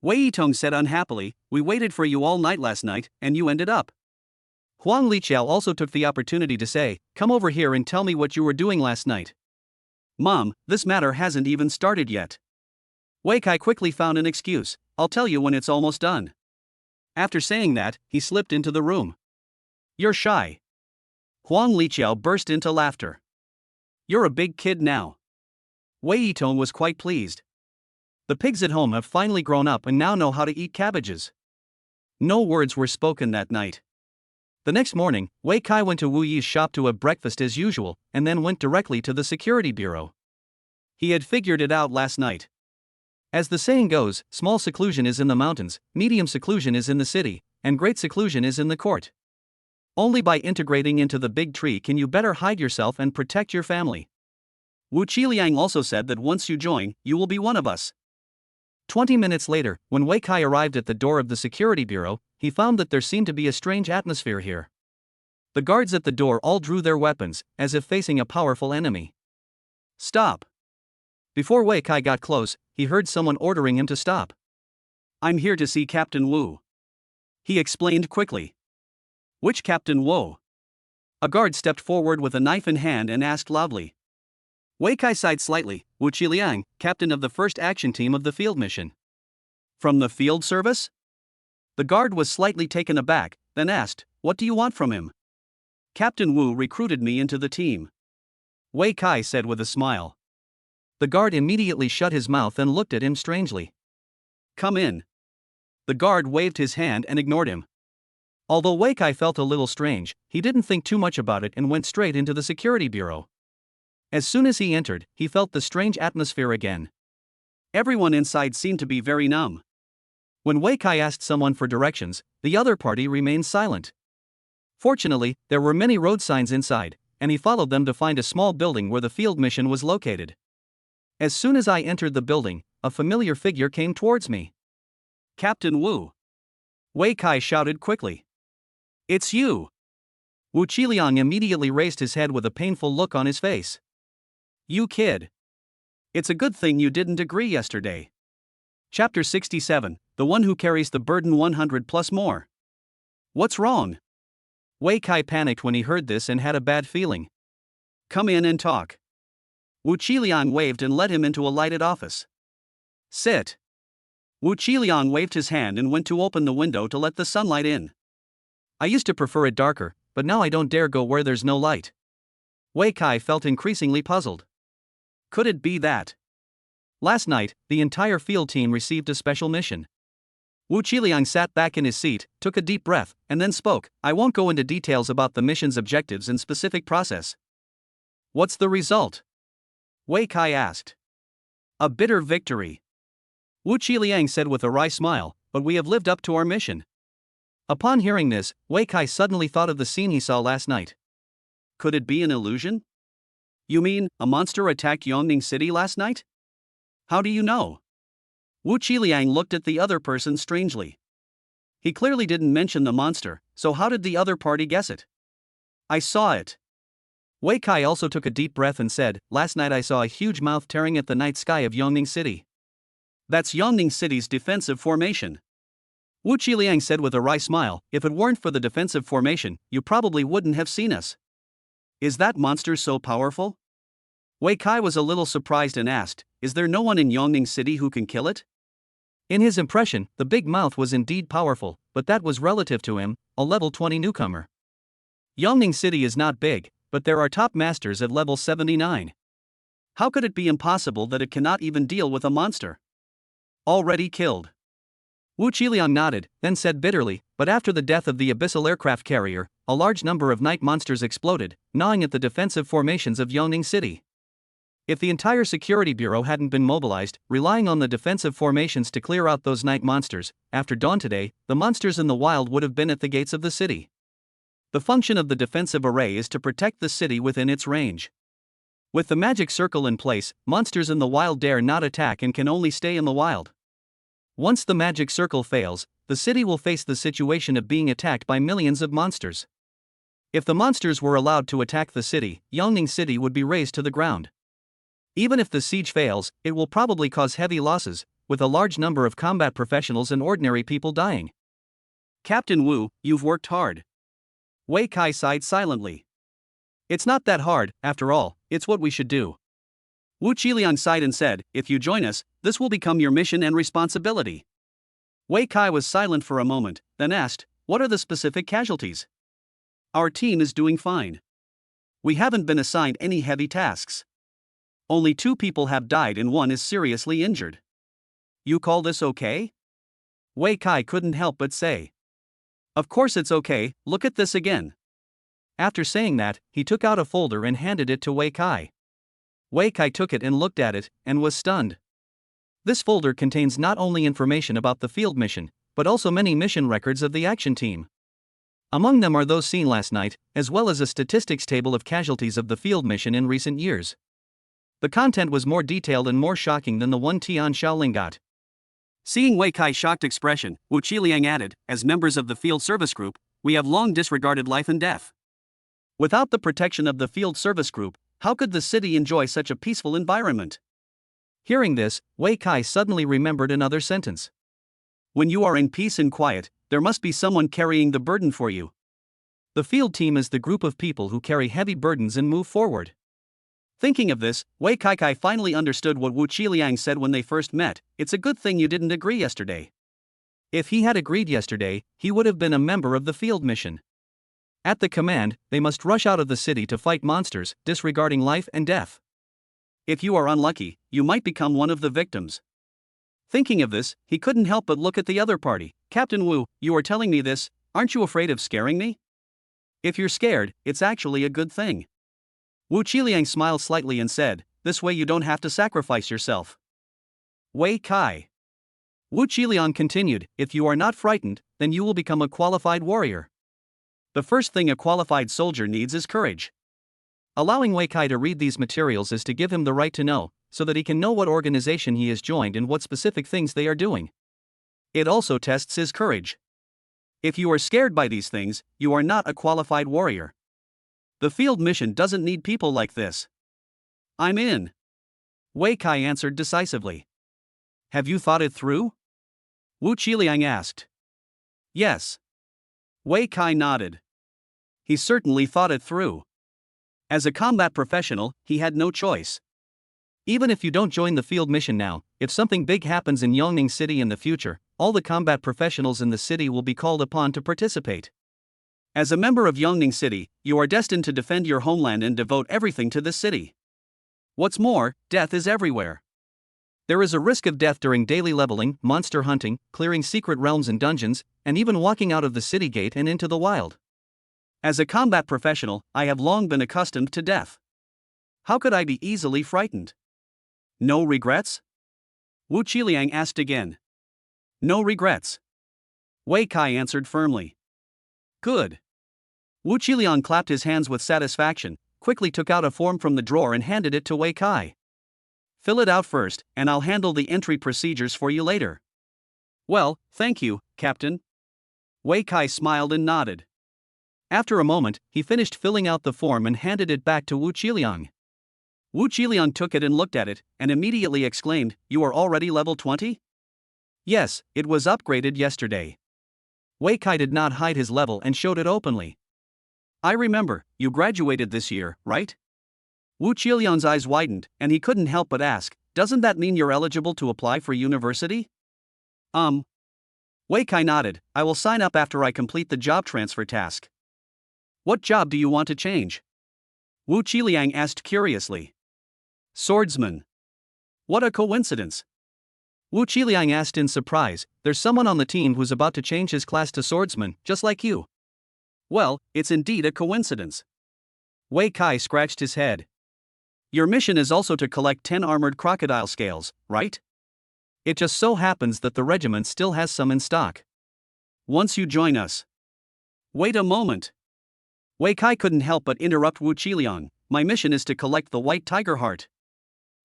Wei Yitong said unhappily, "We waited for you all night last night, and you ended up." Huang Liqiao also took the opportunity to say, "Come over here and tell me what you were doing last night." "Mom, this matter hasn't even started yet." Wei Kai quickly found an excuse, "I'll tell you when it's almost done." After saying that, he slipped into the room. "You're shy." Huang Liqiao burst into laughter. "You're a big kid now." Wei Yitong was quite pleased. The pigs at home have finally grown up and now know how to eat cabbages. No words were spoken that night. The next morning, Wei Kai went to Wu Yi's shop to have breakfast as usual, and then went directly to the security bureau. He had figured it out last night. As the saying goes, small seclusion is in the mountains, medium seclusion is in the city, and great seclusion is in the court. Only by integrating into the big tree can you better hide yourself and protect your family. Wu Qiliang also said that once you join, you will be one of us. 20 minutes later, when Wei Kai arrived at the door of the security bureau, he found that there seemed to be a strange atmosphere here. The guards at the door all drew their weapons, as if facing a powerful enemy. "Stop." Before Wei Kai got close, he heard someone ordering him to stop. "I'm here to see Captain Wu," he explained quickly. "Which Captain Wu?" A guard stepped forward with a knife in hand and asked loudly. Wei Kai sighed slightly. "Wu Qiliang, captain of the first action team of the field mission." "From the field service?" The guard was slightly taken aback, then asked, "What do you want from him?" "Captain Wu recruited me into the team," Wei Kai said with a smile. The guard immediately shut his mouth and looked at him strangely. "Come in." The guard waved his hand and ignored him. Although Wei Kai felt a little strange, he didn't think too much about it and went straight into the security bureau. As soon as he entered, he felt the strange atmosphere again. Everyone inside seemed to be very numb. When Wei Kai asked someone for directions, the other party remained silent. Fortunately, there were many road signs inside, and he followed them to find a small building where the field mission was located. As soon as I entered the building, a familiar figure came towards me. "Captain Wu!" Wei Kai shouted quickly. "It's you!" Wu Qiliang immediately raised his head with a painful look on his face. "You kid. It's a good thing you didn't agree yesterday." Chapter 67, The One Who Carries the Burden 100 plus more. "What's wrong?" Wei Kai panicked when he heard this and had a bad feeling. Come in and talk. Wu Qiliang waved and led him into a lighted office. Sit. Wu Qiliang waved his hand and went to open the window to let the sunlight in. I used to prefer it darker, but now I don't dare go where there's no light. Wei Kai felt increasingly puzzled. Could it be that? Last night, the entire field team received a special mission. Wu Qiliang sat back in his seat, took a deep breath, and then spoke. I won't go into details about the mission's objectives and specific process. What's the result? Wei Kai asked. A bitter victory. Wu Qiliang said with a wry smile, but we have lived up to our mission. Upon hearing this, Wei Kai suddenly thought of the scene he saw last night. Could it be an illusion? You mean, a monster attacked Yongning City last night? How do you know? Wu Qiliang looked at the other person strangely. He clearly didn't mention the monster, so how did the other party guess it? I saw it. Wei Kai also took a deep breath and said, last night I saw a huge mouth tearing at the night sky of Yongning City. That's Yongning City's defensive formation. Wu Qiliang said with a wry smile, if it weren't for the defensive formation, you probably wouldn't have seen us. Is that monster so powerful? Wei Kai was a little surprised and asked, is there no one in Yongning City who can kill it? In his impression, the big mouth was indeed powerful, but that was relative to him, a level 20 newcomer. Yongning City is not big, but there are top masters at level 79. How could it be impossible that it cannot even deal with a monster? Already killed. Wu Qiliang nodded, then said bitterly, but after the death of the abyssal aircraft carrier, a large number of night monsters exploded, gnawing at the defensive formations of Yongning City. If the entire security bureau hadn't been mobilized, relying on the defensive formations to clear out those night monsters, after dawn today, the monsters in the wild would have been at the gates of the city. The function of the defensive array is to protect the city within its range. With the magic circle in place, monsters in the wild dare not attack and can only stay in the wild. Once the magic circle fails, the city will face the situation of being attacked by millions of monsters. If the monsters were allowed to attack the city, Yongning City would be razed to the ground. Even if the siege fails, it will probably cause heavy losses, with a large number of combat professionals and ordinary people dying. Captain Wu, you've worked hard. Wei Kai sighed silently. It's not that hard, after all, it's what we should do. Wu Qiliang sighed and said, if you join us, this will become your mission and responsibility. Wei Kai was silent for a moment, then asked, what are the specific casualties? Our team is doing fine. We haven't been assigned any heavy tasks. Only 2 people have died and 1 is seriously injured. You call this okay? Wei Kai couldn't help but say. Of course it's okay, look at this again. After saying that, he took out a folder and handed it to Wei Kai. Wei Kai took it and looked at it, and was stunned. This folder contains not only information about the field mission, but also many mission records of the action team. Among them are those seen last night, as well as a statistics table of casualties of the field mission in recent years. The content was more detailed and more shocking than the one Tian Shaoling got. Seeing Wei Kai's shocked expression, Wu Qiliang added, as members of the field service group, we have long disregarded life and death. Without the protection of the field service group, how could the city enjoy such a peaceful environment? Hearing this, Wei Kai suddenly remembered another sentence. When you are in peace and quiet, there must be someone carrying the burden for you. The field team is the group of people who carry heavy burdens and move forward. Thinking of this, Wei Kai finally understood what Wu Qiliang said when they first met, it's a good thing you didn't agree yesterday. If he had agreed yesterday, he would have been a member of the field mission. At the command, they must rush out of the city to fight monsters, disregarding life and death. If you are unlucky, you might become one of the victims. Thinking of this, he couldn't help but look at the other party. Captain Wu, you are telling me this, aren't you afraid of scaring me? If you're scared, it's actually a good thing. Wu Qiliang smiled slightly and said, this way you don't have to sacrifice yourself. Wei Kai. Wu Qiliang continued, if you are not frightened, then you will become a qualified warrior. The first thing a qualified soldier needs is courage. Allowing Wei Kai to read these materials is to give him the right to know, so that he can know what organization he has joined and what specific things they are doing. It also tests his courage. If you are scared by these things, you are not a qualified warrior. The field mission doesn't need people like this. I'm in. Wei Kai answered decisively. Have you thought it through? Wu Qiliang asked. Yes. Wei Kai nodded. He certainly thought it through. As a combat professional, he had no choice. Even if you don't join the field mission now, if something big happens in Yongning City in the future, all the combat professionals in the city will be called upon to participate. As a member of Yongning City, you are destined to defend your homeland and devote everything to this city. What's more, death is everywhere. There is a risk of death during daily leveling, monster hunting, clearing secret realms and dungeons, and even walking out of the city gate and into the wild. As a combat professional, I have long been accustomed to death. How could I be easily frightened? No regrets? Wu Qiliang asked again. No regrets. Wei Kai answered firmly. Good. Wu Qiliang clapped his hands with satisfaction, quickly took out a form from the drawer and handed it to Wei Kai. Fill it out first, and I'll handle the entry procedures for you later. Well, thank you, Captain. Wei Kai smiled and nodded. After a moment, he finished filling out the form and handed it back to Wu Qiliang. Wu Qiliang took it and looked at it, and immediately exclaimed, You are already level 20? Yes, it was upgraded yesterday. Wei Kai did not hide his level and showed it openly. I remember, you graduated this year, right? Wu Qiliang's eyes widened, and he couldn't help but ask, Doesn't that mean you're eligible to apply for university? Wei Kai nodded, I will sign up after I complete the job transfer task. What job do you want to change? Wu Qiliang asked curiously. Swordsman. What a coincidence. Wu Qiliang asked in surprise, There's someone on the team who's about to change his class to swordsman, just like you. Well, it's indeed a coincidence. Wei Kai scratched his head. Your mission is also to collect 10 armored crocodile scales, right? It just so happens that the regiment still has some in stock. Once you join us. Wait a moment. Wei Kai couldn't help but interrupt Wu Qiliang. My mission is to collect the white tiger heart.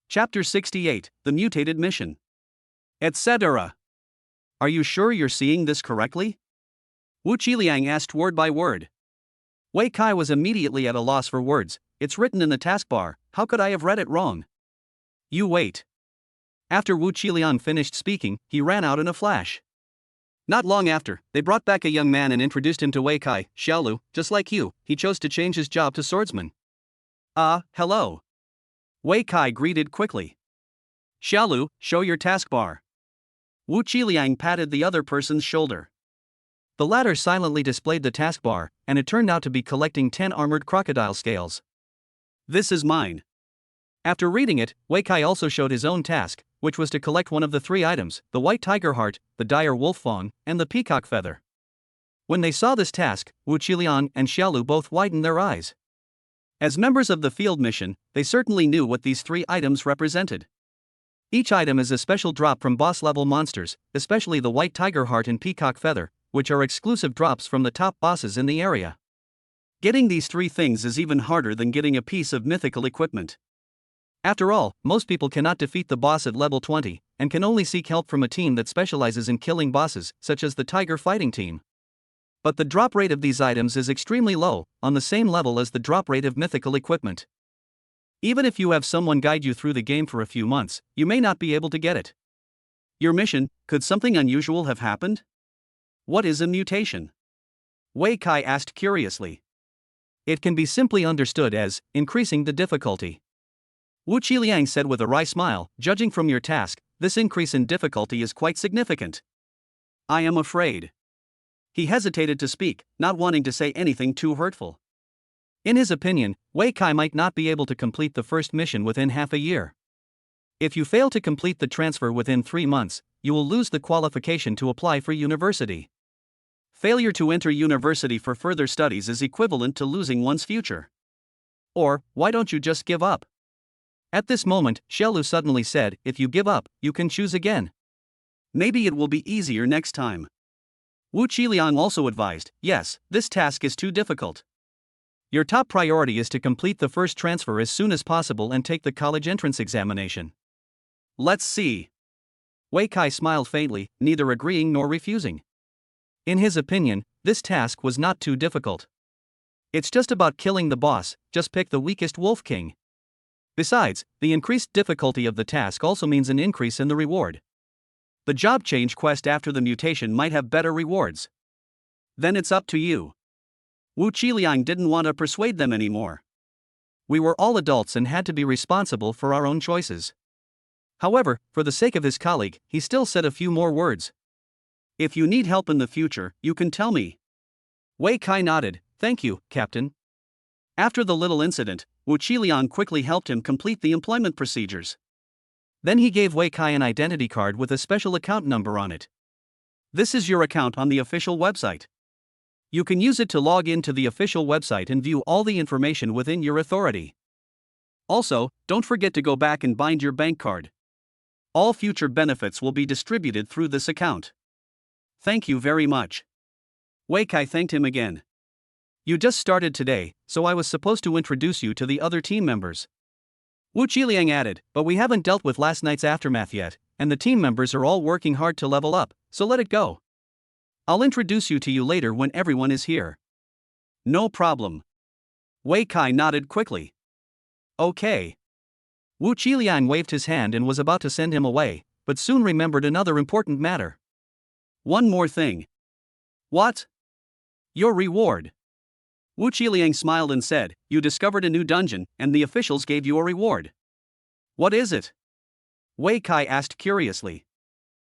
Chapter 68, The Mutated Mission. Etc. Are you sure you're seeing this correctly? Wu Qiliang asked word by word. Wei Kai was immediately at a loss for words. It's written in the taskbar, how could I have read it wrong? You wait. After Wu Qiliang finished speaking, he ran out in a flash. Not long after, they brought back a young man and introduced him to Wei Kai. Xiaolu, just like you, he chose to change his job to swordsman. Hello. Wei Kai greeted quickly. Xiaolu, show your taskbar. Wu Qiliang patted the other person's shoulder. The latter silently displayed the taskbar, and it turned out to be collecting 10 armored crocodile scales. This is mine. After reading it, Wei Kai also showed his own task, which was to collect one of the 3 items, the white tiger heart, the dire wolf fawn, and the peacock feather. When they saw this task, Wu Qiliang and Xiaolu both widened their eyes. As members of the field mission, they certainly knew what these 3 items represented. Each item is a special drop from boss-level monsters, especially the white tiger heart and peacock feather, which are exclusive drops from the top bosses in the area. Getting these 3 things is even harder than getting a piece of mythical equipment. After all, most people cannot defeat the boss at level 20, and can only seek help from a team that specializes in killing bosses, such as the Tiger Fighting Team. But the drop rate of these items is extremely low, on the same level as the drop rate of mythical equipment. Even if you have someone guide you through the game for a few months, you may not be able to get it. Your mission, could something unusual have happened? What is a mutation? Wei Kai asked curiously. It can be simply understood as increasing the difficulty. Wu Qiliang said with a wry smile, Judging from your task, this increase in difficulty is quite significant. I am afraid. He hesitated to speak, not wanting to say anything too hurtful. In his opinion, Wei Kai might not be able to complete the first mission within half a year. If you fail to complete the transfer within 3 months, you will lose the qualification to apply for university. Failure to enter university for further studies is equivalent to losing one's future. Or, why don't you just give up? At this moment, Xiaolu suddenly said, If you give up, you can choose again. Maybe it will be easier next time. Wu Qiliang also advised, Yes, this task is too difficult. Your top priority is to complete the first transfer as soon as possible and take the college entrance examination. Let's see. Wei Kai smiled faintly, neither agreeing nor refusing. In his opinion, this task was not too difficult. It's just about killing the boss, just pick the weakest wolf king. Besides, the increased difficulty of the task also means an increase in the reward. The job change quest after the mutation might have better rewards. Then it's up to you. Wu Qiliang didn't want to persuade them anymore. We were all adults and had to be responsible for our own choices. However, for the sake of his colleague, he still said a few more words. If you need help in the future, you can tell me. Wei Kai nodded. Thank you, Captain. After the little incident, Wu Qiliang quickly helped him complete the employment procedures. Then he gave Wei Kai an identity card with a special account number on it. This is your account on the official website. You can use it to log in to the official website and view all the information within your authority. Also, don't forget to go back and bind your bank card. All future benefits will be distributed through this account. Thank you very much. Wei Kai thanked him again. You just started today, so I was supposed to introduce you to the other team members. Wu Qiliang added, but we haven't dealt with last night's aftermath yet, and the team members are all working hard to level up, so let it go. I'll introduce you to you later when everyone is here. No problem. Wei Kai nodded quickly. Okay. Wu Qiliang waved his hand and was about to send him away, but soon remembered another important matter. One more thing. What? Your reward. Wu Qiliang smiled and said, you discovered a new dungeon, and the officials gave you a reward. What is it? Wei Kai asked curiously.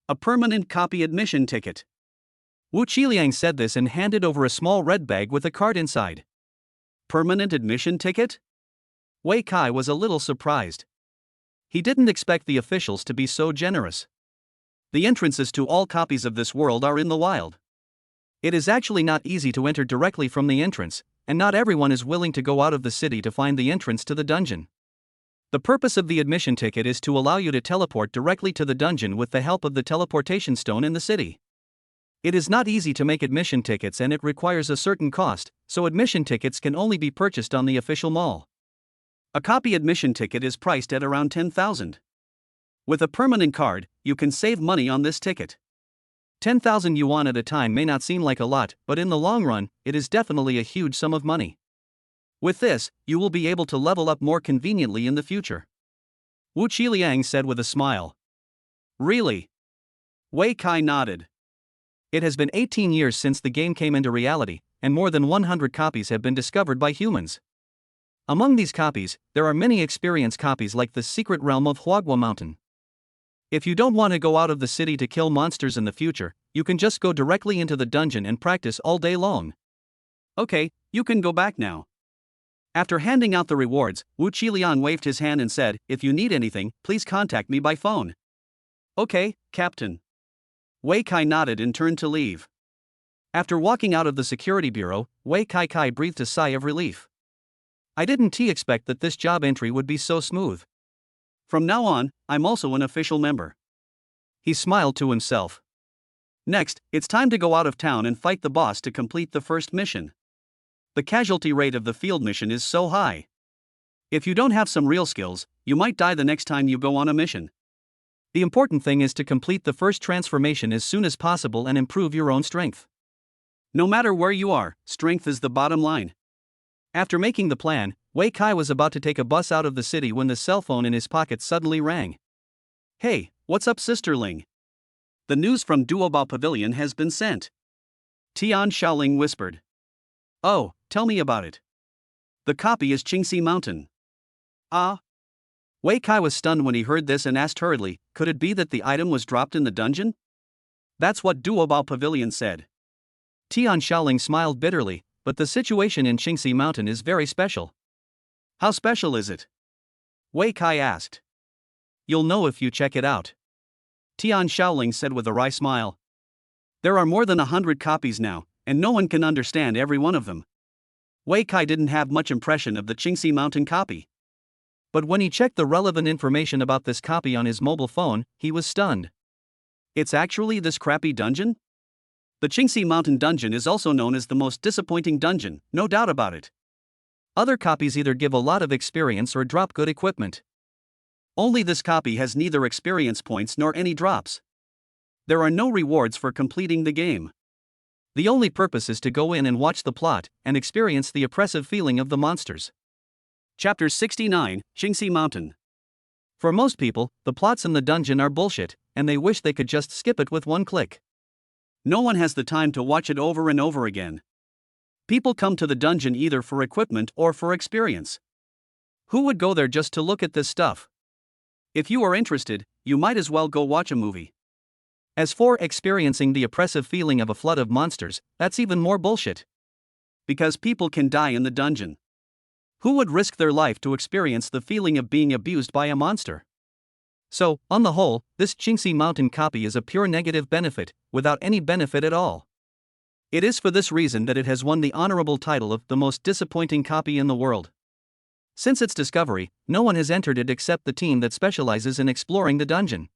A permanent copy admission ticket. Wu Qiliang said this and handed over a small red bag with a card inside. Permanent admission ticket? Wei Kai was a little surprised. He didn't expect the officials to be so generous. The entrances to all copies of this world are in the wild. It is actually not easy to enter directly from the entrance, and not everyone is willing to go out of the city to find the entrance to the dungeon. The purpose of the admission ticket is to allow you to teleport directly to the dungeon with the help of the teleportation stone in the city. It is not easy to make admission tickets and it requires a certain cost, so admission tickets can only be purchased on the official mall. A copy admission ticket is priced at around 10,000. With a permanent card, you can save money on this ticket. 10,000 yuan at a time may not seem like a lot, but in the long run, it is definitely a huge sum of money. With this, you will be able to level up more conveniently in the future. Wu Qiliang said with a smile. Really? Wei Kai nodded. It has been 18 years since the game came into reality, and more than 100 copies have been discovered by humans. Among these copies, there are many experience copies like the secret realm of Huagua Mountain. If you don't want to go out of the city to kill monsters in the future, you can just go directly into the dungeon and practice all day long. Okay, you can go back now. After handing out the rewards, Wu Qiliang waved his hand and said, if you need anything, please contact me by phone. Okay, Captain. Wei Kai nodded and turned to leave. After walking out of the security bureau, Wei Kai breathed a sigh of relief. I didn't expect that this job entry would be so smooth. From now on, I'm also an official member. He smiled to himself. Next, it's time to go out of town and fight the boss to complete the first mission. The casualty rate of the field mission is so high. If you don't have some real skills, you might die the next time you go on a mission. The important thing is to complete the first transformation as soon as possible and improve your own strength. No matter where you are, strength is the bottom line. After making the plan, Wei Kai was about to take a bus out of the city when the cell phone in his pocket suddenly rang. Hey, what's up, sisterling? The news from Duobao Pavilion has been sent. Tian Shaoling whispered. Oh, tell me about it. The copy is Qingxi Mountain. Ah. Wei Kai was stunned when he heard this and asked hurriedly, could it be that the item was dropped in the dungeon? That's what Duobao Pavilion said. Tian Shaoling smiled bitterly, but the situation in Qingxi Mountain is very special. How special is it? Wei Kai asked. You'll know if you check it out. Tian Shaoling said with a wry smile. There are more than 100 copies now, and no one can understand every one of them. Wei Kai didn't have much impression of the Qingxi Mountain copy. But when he checked the relevant information about this copy on his mobile phone, he was stunned. It's actually this crappy dungeon? The Qingxi Mountain dungeon is also known as the most disappointing dungeon, no doubt about it. Other copies either give a lot of experience or drop good equipment. Only this copy has neither experience points nor any drops. There are no rewards for completing the game. The only purpose is to go in and watch the plot and experience the oppressive feeling of the monsters. Chapter 69, Qingxi Mountain. For most people, the plots in the dungeon are bullshit, and they wish they could just skip it with one click. No one has the time to watch it over and over again. People come to the dungeon either for equipment or for experience. Who would go there just to look at this stuff? If you are interested, you might as well go watch a movie. As for experiencing the oppressive feeling of a flood of monsters, that's even more bullshit. Because people can die in the dungeon. Who would risk their life to experience the feeling of being abused by a monster? So, on the whole, this Qingxi Mountain copy is a pure negative benefit, without any benefit at all. It is for this reason that it has won the honorable title of the most disappointing copy in the world. Since its discovery, no one has entered it except the team that specializes in exploring the dungeon.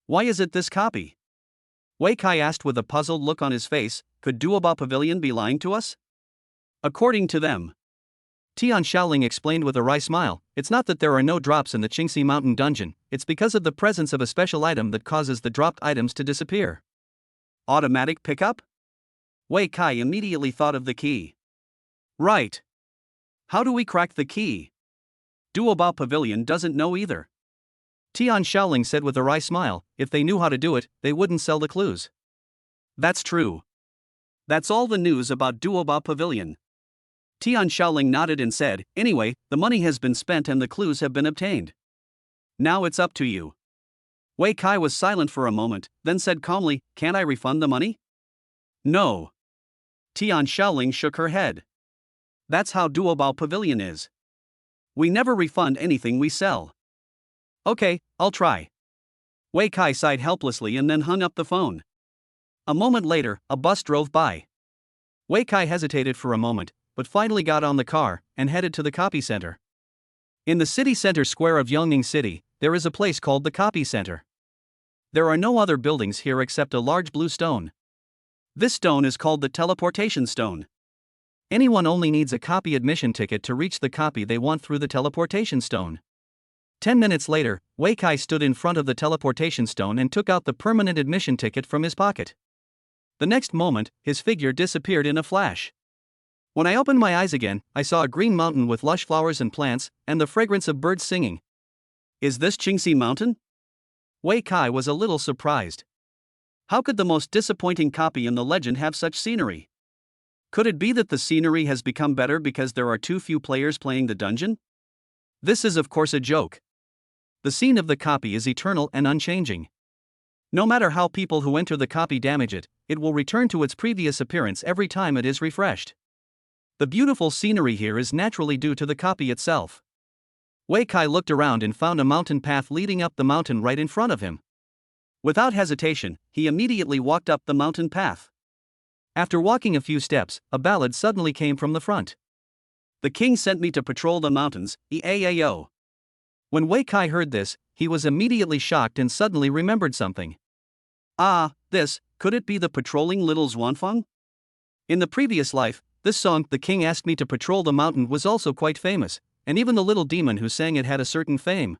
Why is it this copy? Wei Kai asked with a puzzled look on his face. Could Duoba Pavilion be lying to us? According to them. Tian Shaoling explained with a wry smile, it's not that there are no drops in the Qingxi Mountain dungeon, it's because of the presence of a special item that causes the dropped items to disappear. Automatic pickup? Wei Kai immediately thought of the key. Right. How do we crack the key? Duoba Pavilion doesn't know either. Tian Shaoling said with a wry smile, if they knew how to do it, they wouldn't sell the clues. That's true. That's all the news about Duoba Pavilion. Tian Shaoling nodded and said, anyway, the money has been spent and the clues have been obtained. Now it's up to you. Wei Kai was silent for a moment, then said calmly, can't I refund the money? No. Tian Shaoling shook her head. That's how Duoba Pavilion is. We never refund anything we sell. Okay, I'll try. Wei Kai sighed helplessly and then hung up the phone. A moment later, a bus drove by. Wei Kai hesitated for a moment, but finally got on the car and headed to the copy center. In the city center square of Yongning City, there is a place called the Copy Center. There are no other buildings here except a large blue stone. This stone is called the Teleportation Stone. Anyone only needs a copy admission ticket to reach the copy they want through the Teleportation Stone. 10 minutes later, Wei Kai stood in front of the Teleportation Stone and took out the permanent admission ticket from his pocket. The next moment, his figure disappeared in a flash. When I opened my eyes again, I saw a green mountain with lush flowers and plants, and the fragrance of birds singing. Is this Qingxi Mountain? Wei Kai was a little surprised. How could the most disappointing copy in the legend have such scenery? Could it be that the scenery has become better because there are too few players playing the dungeon? This is of course a joke. The scene of the copy is eternal and unchanging. No matter how people who enter the copy damage it, it will return to its previous appearance every time it is refreshed. The beautiful scenery here is naturally due to the copy itself. Wei Kai looked around and found a mountain path leading up the mountain right in front of him. Without hesitation, he immediately walked up the mountain path. After walking a few steps, a ballad suddenly came from the front. The king sent me to patrol the mountains, eaao. When Wei Kai heard this, he was immediately shocked and suddenly remembered something. Could it be the patrolling little Zhuanfeng? In the previous life, this song, The King Asked Me to Patrol the Mountain, was also quite famous, and even the little demon who sang it had a certain fame.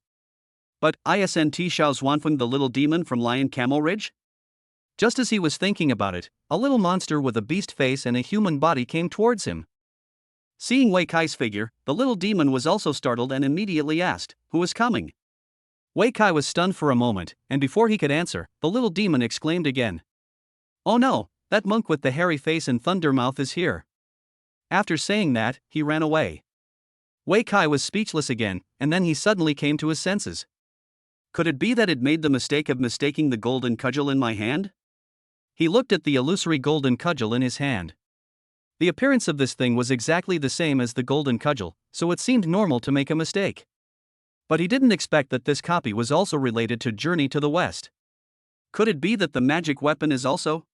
But, isn't Xiao Zhuanfeng the little demon from Lion Camel Ridge? Just as he was thinking about it, a little monster with a beast face and a human body came towards him. Seeing Wei Kai's figure, the little demon was also startled and immediately asked, who is coming? Wei Kai was stunned for a moment, and before he could answer, the little demon exclaimed again. Oh no, that monk with the hairy face and thunder mouth is here. After saying that, he ran away. Wei Kai was speechless again, and then he suddenly came to his senses. Could it be that it made the mistake of mistaking the golden cudgel in my hand? He looked at the illusory golden cudgel in his hand. The appearance of this thing was exactly the same as the golden cudgel, so it seemed normal to make a mistake. But he didn't expect that this copy was also related to Journey to the West. Could it be that the magic weapon is also?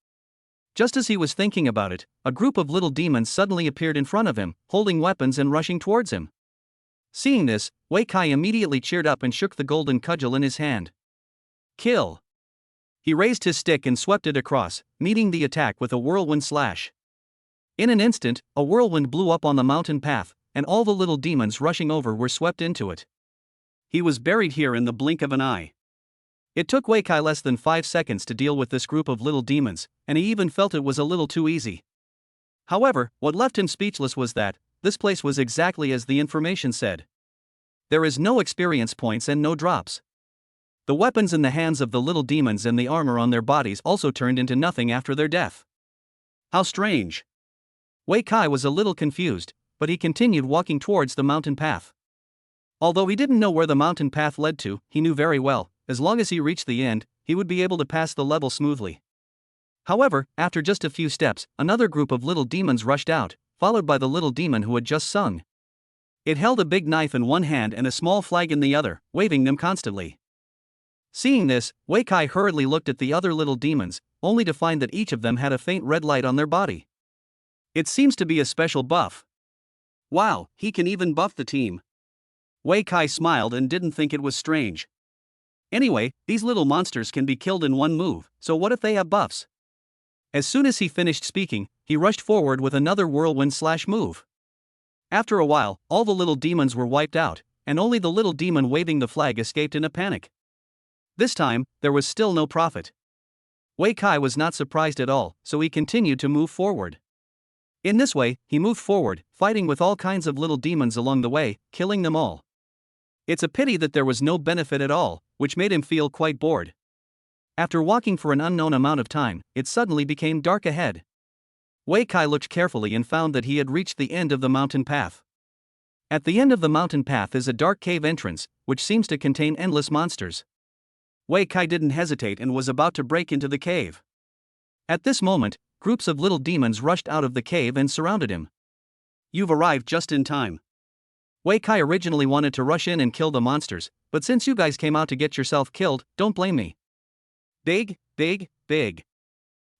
Just as he was thinking about it, a group of little demons suddenly appeared in front of him, holding weapons and rushing towards him. Seeing this, Wei Kai immediately cheered up and shook the golden cudgel in his hand. Kill! He raised his stick and swept it across, meeting the attack with a whirlwind slash. In an instant, a whirlwind blew up on the mountain path, and all the little demons rushing over were swept into it. He was buried here in the blink of an eye. It took Wei Kai less than 5 seconds to deal with this group of little demons, and he even felt it was a little too easy. However, what left him speechless was that this place was exactly as the information said. There is no experience points and no drops. The weapons in the hands of the little demons and the armor on their bodies also turned into nothing after their death. How strange. Wei Kai was a little confused, but he continued walking towards the mountain path. Although he didn't know where the mountain path led to, he knew very well, as long as he reached the end, he would be able to pass the level smoothly. However, after just a few steps, another group of little demons rushed out, followed by the little demon who had just sung. It held a big knife in one hand and a small flag in the other, waving them constantly. Seeing this, Wei Kai hurriedly looked at the other little demons, only to find that each of them had a faint red light on their body. It seems to be a special buff. Wow, he can even buff the team. Wei Kai smiled and didn't think it was strange. Anyway, these little monsters can be killed in one move, so what if they have buffs? As soon as he finished speaking, he rushed forward with another whirlwind/move. After a while, all the little demons were wiped out, and only the little demon waving the flag escaped in a panic. This time, there was still no profit. Wei Kai was not surprised at all, so he continued to move forward. In this way, he moved forward, fighting with all kinds of little demons along the way, killing them all. It's a pity that there was no benefit at all, which made him feel quite bored. After walking for an unknown amount of time, it suddenly became dark ahead. Wei Kai looked carefully and found that he had reached the end of the mountain path. At the end of the mountain path is a dark cave entrance, which seems to contain endless monsters. Wei Kai didn't hesitate and was about to break into the cave. At this moment, groups of little demons rushed out of the cave and surrounded him. You've arrived just in time. Wei Kai originally wanted to rush in and kill the monsters, but since you guys came out to get yourself killed, don't blame me. Big, big, big.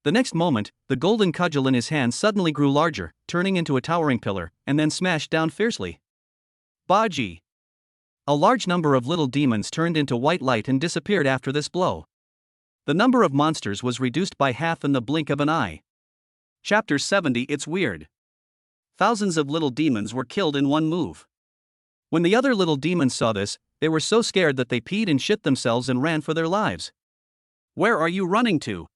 The next moment, the golden cudgel in his hand suddenly grew larger, turning into a towering pillar, and then smashed down fiercely. Baji! A large number of little demons turned into white light and disappeared after this blow. The number of monsters was reduced by half in the blink of an eye. Chapter 70. It's weird. Thousands of little demons were killed in one move. When the other little demons saw this, they were so scared that they peed and shit themselves and ran for their lives. Where are you running to?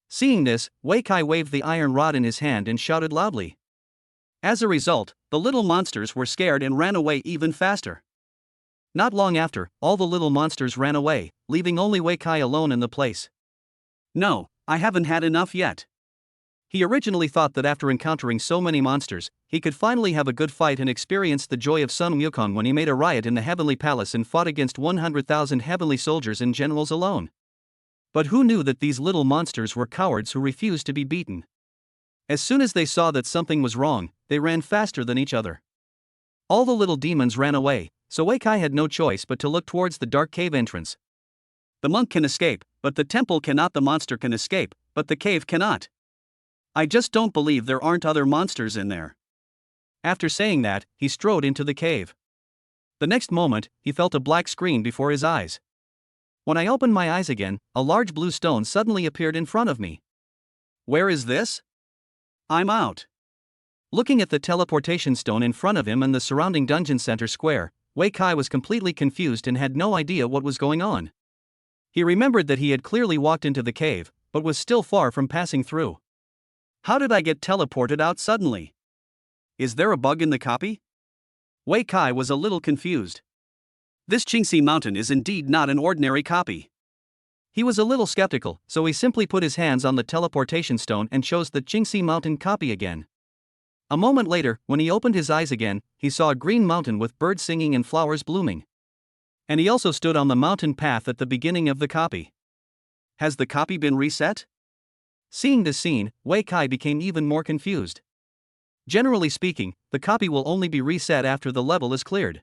Seeing this, Wei Kai waved the iron rod in his hand and shouted loudly. As a result, the little monsters were scared and ran away even faster. Not long after, all the little monsters ran away, leaving only Wei Kai alone in the place. No, I haven't had enough yet. He originally thought that after encountering so many monsters, he could finally have a good fight and experience the joy of Sun Wukong when he made a riot in the Heavenly Palace and fought against 100,000 heavenly soldiers and generals alone. But who knew that these little monsters were cowards who refused to be beaten? As soon as they saw that something was wrong, they ran faster than each other. All the little demons ran away, so Wei Kai had no choice but to look towards the dark cave entrance. The monk can escape, but the temple cannot. The monster can escape, but the cave cannot. I just don't believe there aren't other monsters in there. After saying that, he strode into the cave. The next moment, he felt a black screen before his eyes. When I opened my eyes again, a large blue stone suddenly appeared in front of me. Where is this? I'm out. Looking at the teleportation stone in front of him and the surrounding dungeon center square, Wei Kai was completely confused and had no idea what was going on. He remembered that he had clearly walked into the cave, but was still far from passing through. How did I get teleported out suddenly? Is there a bug in the copy? Wei Kai was a little confused. This Qingxi Mountain is indeed not an ordinary copy. He was a little skeptical, so he simply put his hands on the teleportation stone and chose the Qingxi Mountain copy again. A moment later, when he opened his eyes again, he saw a green mountain with birds singing and flowers blooming. And he also stood on the mountain path at the beginning of the copy. Has the copy been reset? Seeing this scene, Wei Kai became even more confused. Generally speaking, the copy will only be reset after the level is cleared.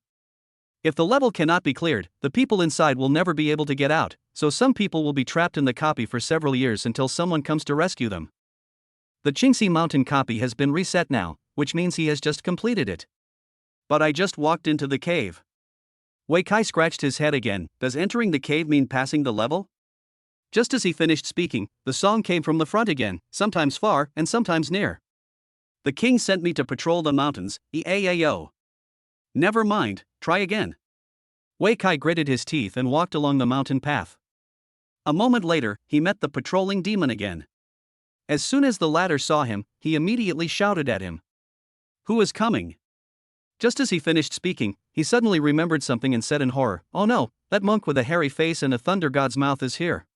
If the level cannot be cleared, the people inside will never be able to get out, so some people will be trapped in the copy for several years until someone comes to rescue them. The Qingxi Mountain copy has been reset now, which means he has just completed it. But I just walked into the cave. Wei Kai scratched his head again. Does entering the cave mean passing the level? Just as he finished speaking, the song came from the front again, sometimes far and sometimes near. The king sent me to patrol the mountains, EAAO. Never mind, try again. Wei Kai gritted his teeth and walked along the mountain path. A moment later, he met the patrolling demon again. As soon as the latter saw him, he immediately shouted at him. Who is coming? Just as he finished speaking, he suddenly remembered something and said in horror, "Oh no, that monk with a hairy face and a thunder god's mouth is here."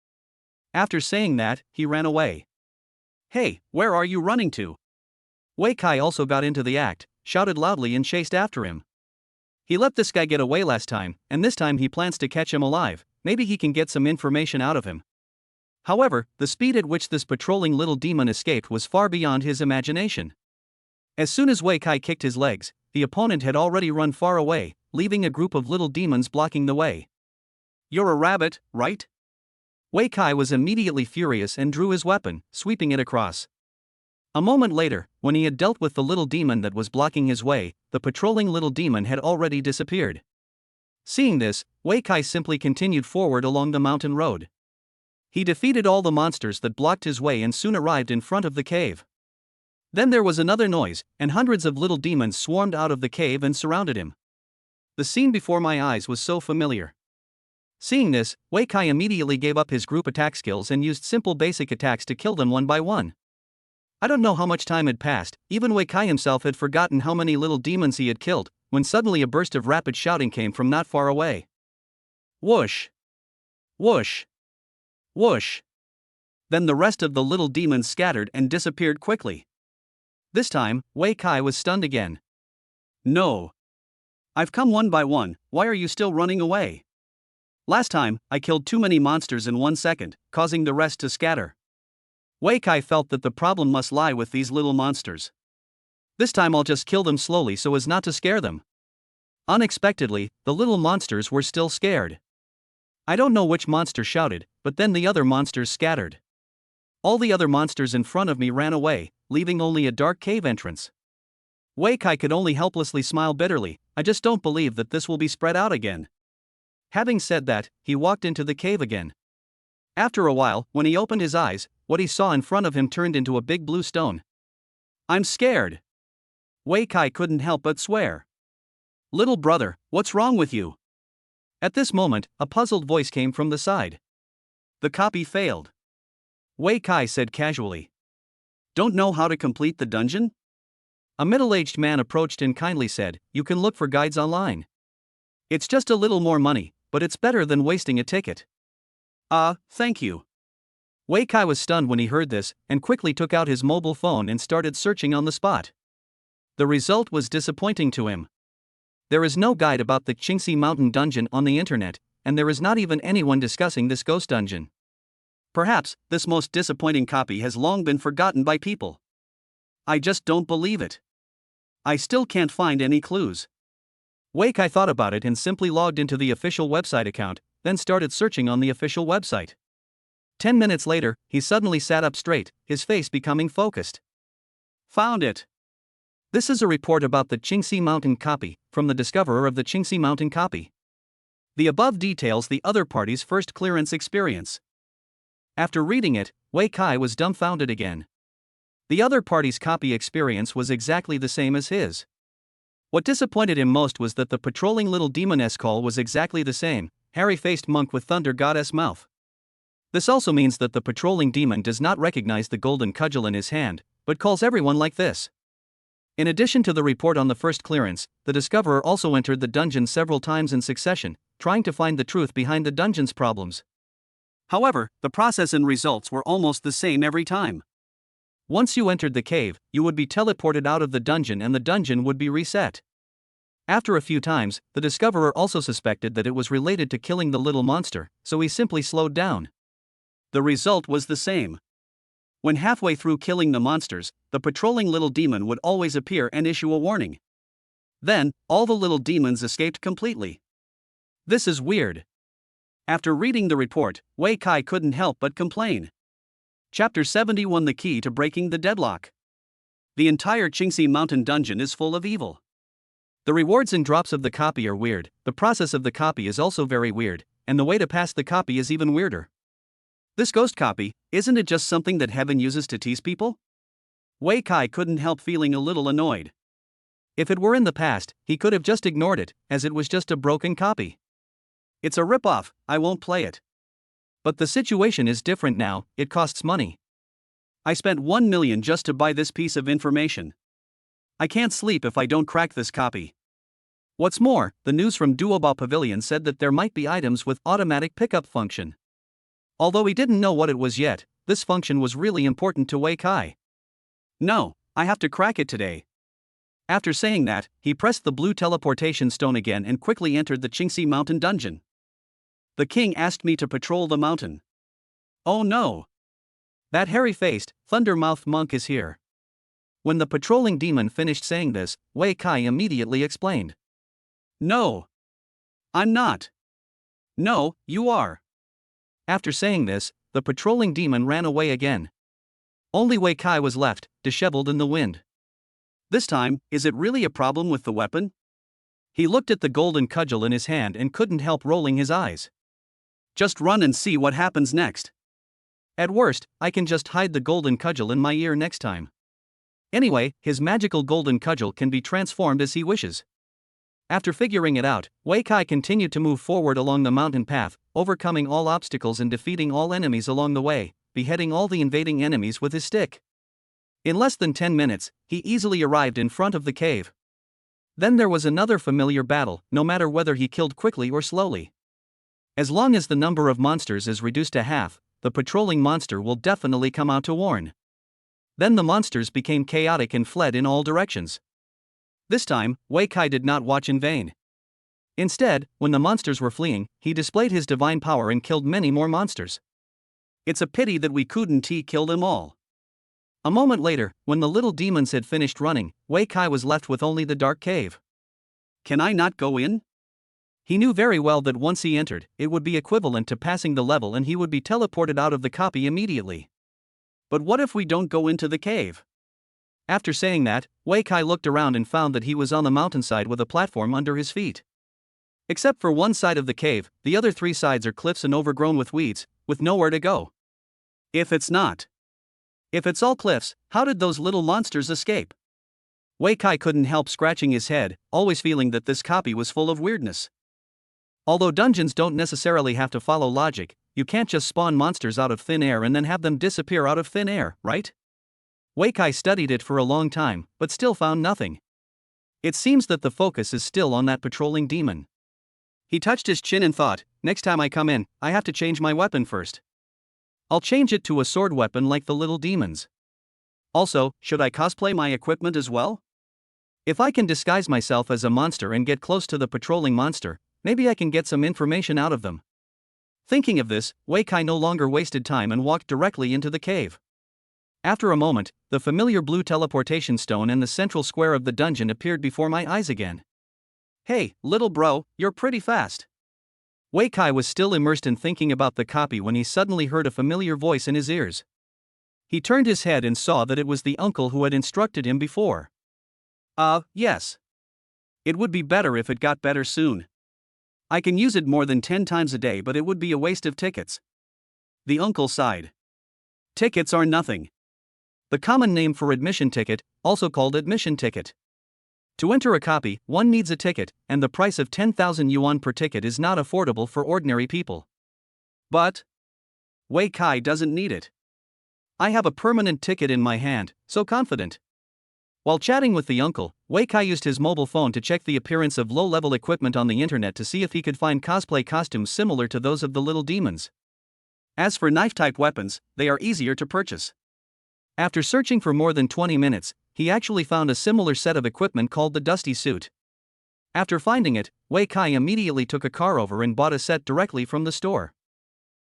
After saying that, he ran away. Hey, where are you running to? Wei Kai also got into the act, shouted loudly and chased after him. He let this guy get away last time, and this time he plans to catch him alive. Maybe he can get some information out of him. However, the speed at which this patrolling little demon escaped was far beyond his imagination. As soon as Wei Kai kicked his legs, the opponent had already run far away, leaving a group of little demons blocking the way. "You're a rabbit, right?" Wei Kai was immediately furious and drew his weapon, sweeping it across. A moment later, when he had dealt with the little demon that was blocking his way, the patrolling little demon had already disappeared. Seeing this, Wei Kai simply continued forward along the mountain road. He defeated all the monsters that blocked his way and soon arrived in front of the cave. Then there was another noise, and hundreds of little demons swarmed out of the cave and surrounded him. The scene before my eyes was so familiar. Seeing this, Wei Kai immediately gave up his group attack skills and used simple basic attacks to kill them one by one. I don't know how much time had passed, even Wei Kai himself had forgotten how many little demons he had killed, when suddenly a burst of rapid shouting came from not far away. Whoosh! Whoosh! Whoosh! Then the rest of the little demons scattered and disappeared quickly. This time, Wei Kai was stunned again. "No. I've come one by one, why are you still running away? Last time, I killed too many monsters in 1 second, causing the rest to scatter." Wei Kai felt that the problem must lie with these little monsters. "This time I'll just kill them slowly so as not to scare them." Unexpectedly, the little monsters were still scared. I don't know which monster shouted, but then the other monsters scattered. All the other monsters in front of me ran away, leaving only a dark cave entrance. Wei Kai could only helplessly smile bitterly. "I just don't believe that this will be spread out again." Having said that, he walked into the cave again. After a while, when he opened his eyes, what he saw in front of him turned into a big blue stone. "I'm scared." Wei Kai couldn't help but swear. "Little brother, what's wrong with you?" At this moment, a puzzled voice came from the side. "The copy failed." Wei Kai said casually. "Don't know how to complete the dungeon?" A middle-aged man approached and kindly said, "You can look for guides online. It's just a little more money, but it's better than wasting a ticket." Thank you." Wei Kai was stunned when he heard this, and quickly took out his mobile phone and started searching on the spot. The result was disappointing to him. There is no guide about the Qingxi Mountain dungeon on the internet, and there is not even anyone discussing this ghost dungeon. Perhaps, this most disappointing copy has long been forgotten by people. I just don't believe it. I still can't find any clues. Wei Kai thought about it and simply logged into the official website account, then started searching on the official website. 10 minutes later, he suddenly sat up straight, his face becoming focused. Found it. This is a report about the Qingxi Mountain copy, from the discoverer of the Qingxi Mountain copy. The above details the other party's first clearance experience. After reading it, Wei Kai was dumbfounded again. The other party's copy experience was exactly the same as his. What disappointed him most was that the patrolling little demoness call was exactly the same, hairy-faced monk with thunder goddess mouth. This also means that the patrolling demon does not recognize the golden cudgel in his hand, but calls everyone like this. In addition to the report on the first clearance, the discoverer also entered the dungeon several times in succession, trying to find the truth behind the dungeon's problems. However, the process and results were almost the same every time. Once you entered the cave, you would be teleported out of the dungeon and the dungeon would be reset. After a few times, the discoverer also suspected that it was related to killing the little monster, so he simply slowed down. The result was the same. When halfway through killing the monsters, the patrolling little demon would always appear and issue a warning. Then, all the little demons escaped completely. This is weird. After reading the report, Wei Kai couldn't help but complain. Chapter 71: The Key to Breaking the Deadlock. The entire Qingxi Mountain dungeon is full of evil. The rewards and drops of the copy are weird, the process of the copy is also very weird, and the way to pass the copy is even weirder. This ghost copy, isn't it just something that heaven uses to tease people? Wei Kai couldn't help feeling a little annoyed. If it were in the past, he could have just ignored it, as it was just a broken copy. It's a rip-off, I won't play it. But the situation is different now, it costs money. I spent 1 million just to buy this piece of information. I can't sleep if I don't crack this copy. What's more, the news from Duobao Pavilion said that there might be items with automatic pickup function. Although he didn't know what it was yet, this function was really important to Wei Kai. No, I have to crack it today. After saying that, he pressed the blue teleportation stone again and quickly entered the Qingxi mountain dungeon. The king asked me to patrol the mountain. Oh no! That hairy-faced, thunder-mouthed monk is here. When the patrolling demon finished saying this, Wei Kai immediately explained. No. I'm not. No, you are. After saying this, the patrolling demon ran away again. Only Wei Kai was left, disheveled in the wind. This time, is it really a problem with the weapon? He looked at the golden cudgel in his hand and couldn't help rolling his eyes. Just run and see what happens next. At worst, I can just hide the golden cudgel in my ear next time. Anyway, his magical golden cudgel can be transformed as he wishes. After figuring it out, Wei Kai continued to move forward along the mountain path, overcoming all obstacles and defeating all enemies along the way, beheading all the invading enemies with his stick. In less than 10 minutes, he easily arrived in front of the cave. Then there was another familiar battle, no matter whether he killed quickly or slowly. As long as the number of monsters is reduced to half, the patrolling monster will definitely come out to warn. Then the monsters became chaotic and fled in all directions. This time, Wei Kai did not watch in vain. Instead, when the monsters were fleeing, he displayed his divine power and killed many more monsters. It's a pity that we couldn't kill them all. A moment later, when the little demons had finished running, Wei Kai was left with only the dark cave. Can I not go in? He knew very well that once he entered, it would be equivalent to passing the level and he would be teleported out of the copy immediately. But what if we don't go into the cave? After saying that, Wei Kai looked around and found that he was on the mountainside with a platform under his feet. Except for one side of the cave, the other 3 sides are cliffs and overgrown with weeds, with nowhere to go. If it's all cliffs, how did those little monsters escape? Wei Kai couldn't help scratching his head, always feeling that this copy was full of weirdness. Although dungeons don't necessarily have to follow logic, you can't just spawn monsters out of thin air and then have them disappear out of thin air, right? Wei Kai studied it for a long time, but still found nothing. It seems that the focus is still on that patrolling demon. He touched his chin and thought, next time I come in, I have to change my weapon first. I'll change it to a sword weapon like the little demons. Also, should I cosplay my equipment as well? If I can disguise myself as a monster and get close to the patrolling monster, maybe I can get some information out of them. Thinking of this, Wei Kai no longer wasted time and walked directly into the cave. After a moment, the familiar blue teleportation stone in the central square of the dungeon appeared before my eyes again. Hey, little bro, you're pretty fast. Wei Kai was still immersed in thinking about the copy when he suddenly heard a familiar voice in his ears. He turned his head and saw that it was the uncle who had instructed him before. Yes. It would be better if it got better soon. I can use it more than 10 times a day, but it would be a waste of tickets. The uncle sighed. Tickets are nothing. The common name for admission ticket, also called admission ticket. To enter a copy, one needs a ticket, and the price of 10,000 yuan per ticket is not affordable for ordinary people. But Wei Kai doesn't need it. I have a permanent ticket in my hand, so confident. While chatting with the uncle, Wei Kai used his mobile phone to check the appearance of low-level equipment on the internet to see if he could find cosplay costumes similar to those of the little demons. As for knife-type weapons, they are easier to purchase. After searching for more than 20 minutes, he actually found a similar set of equipment called the Dusty Suit. After finding it, Wei Kai immediately took a car over and bought a set directly from the store.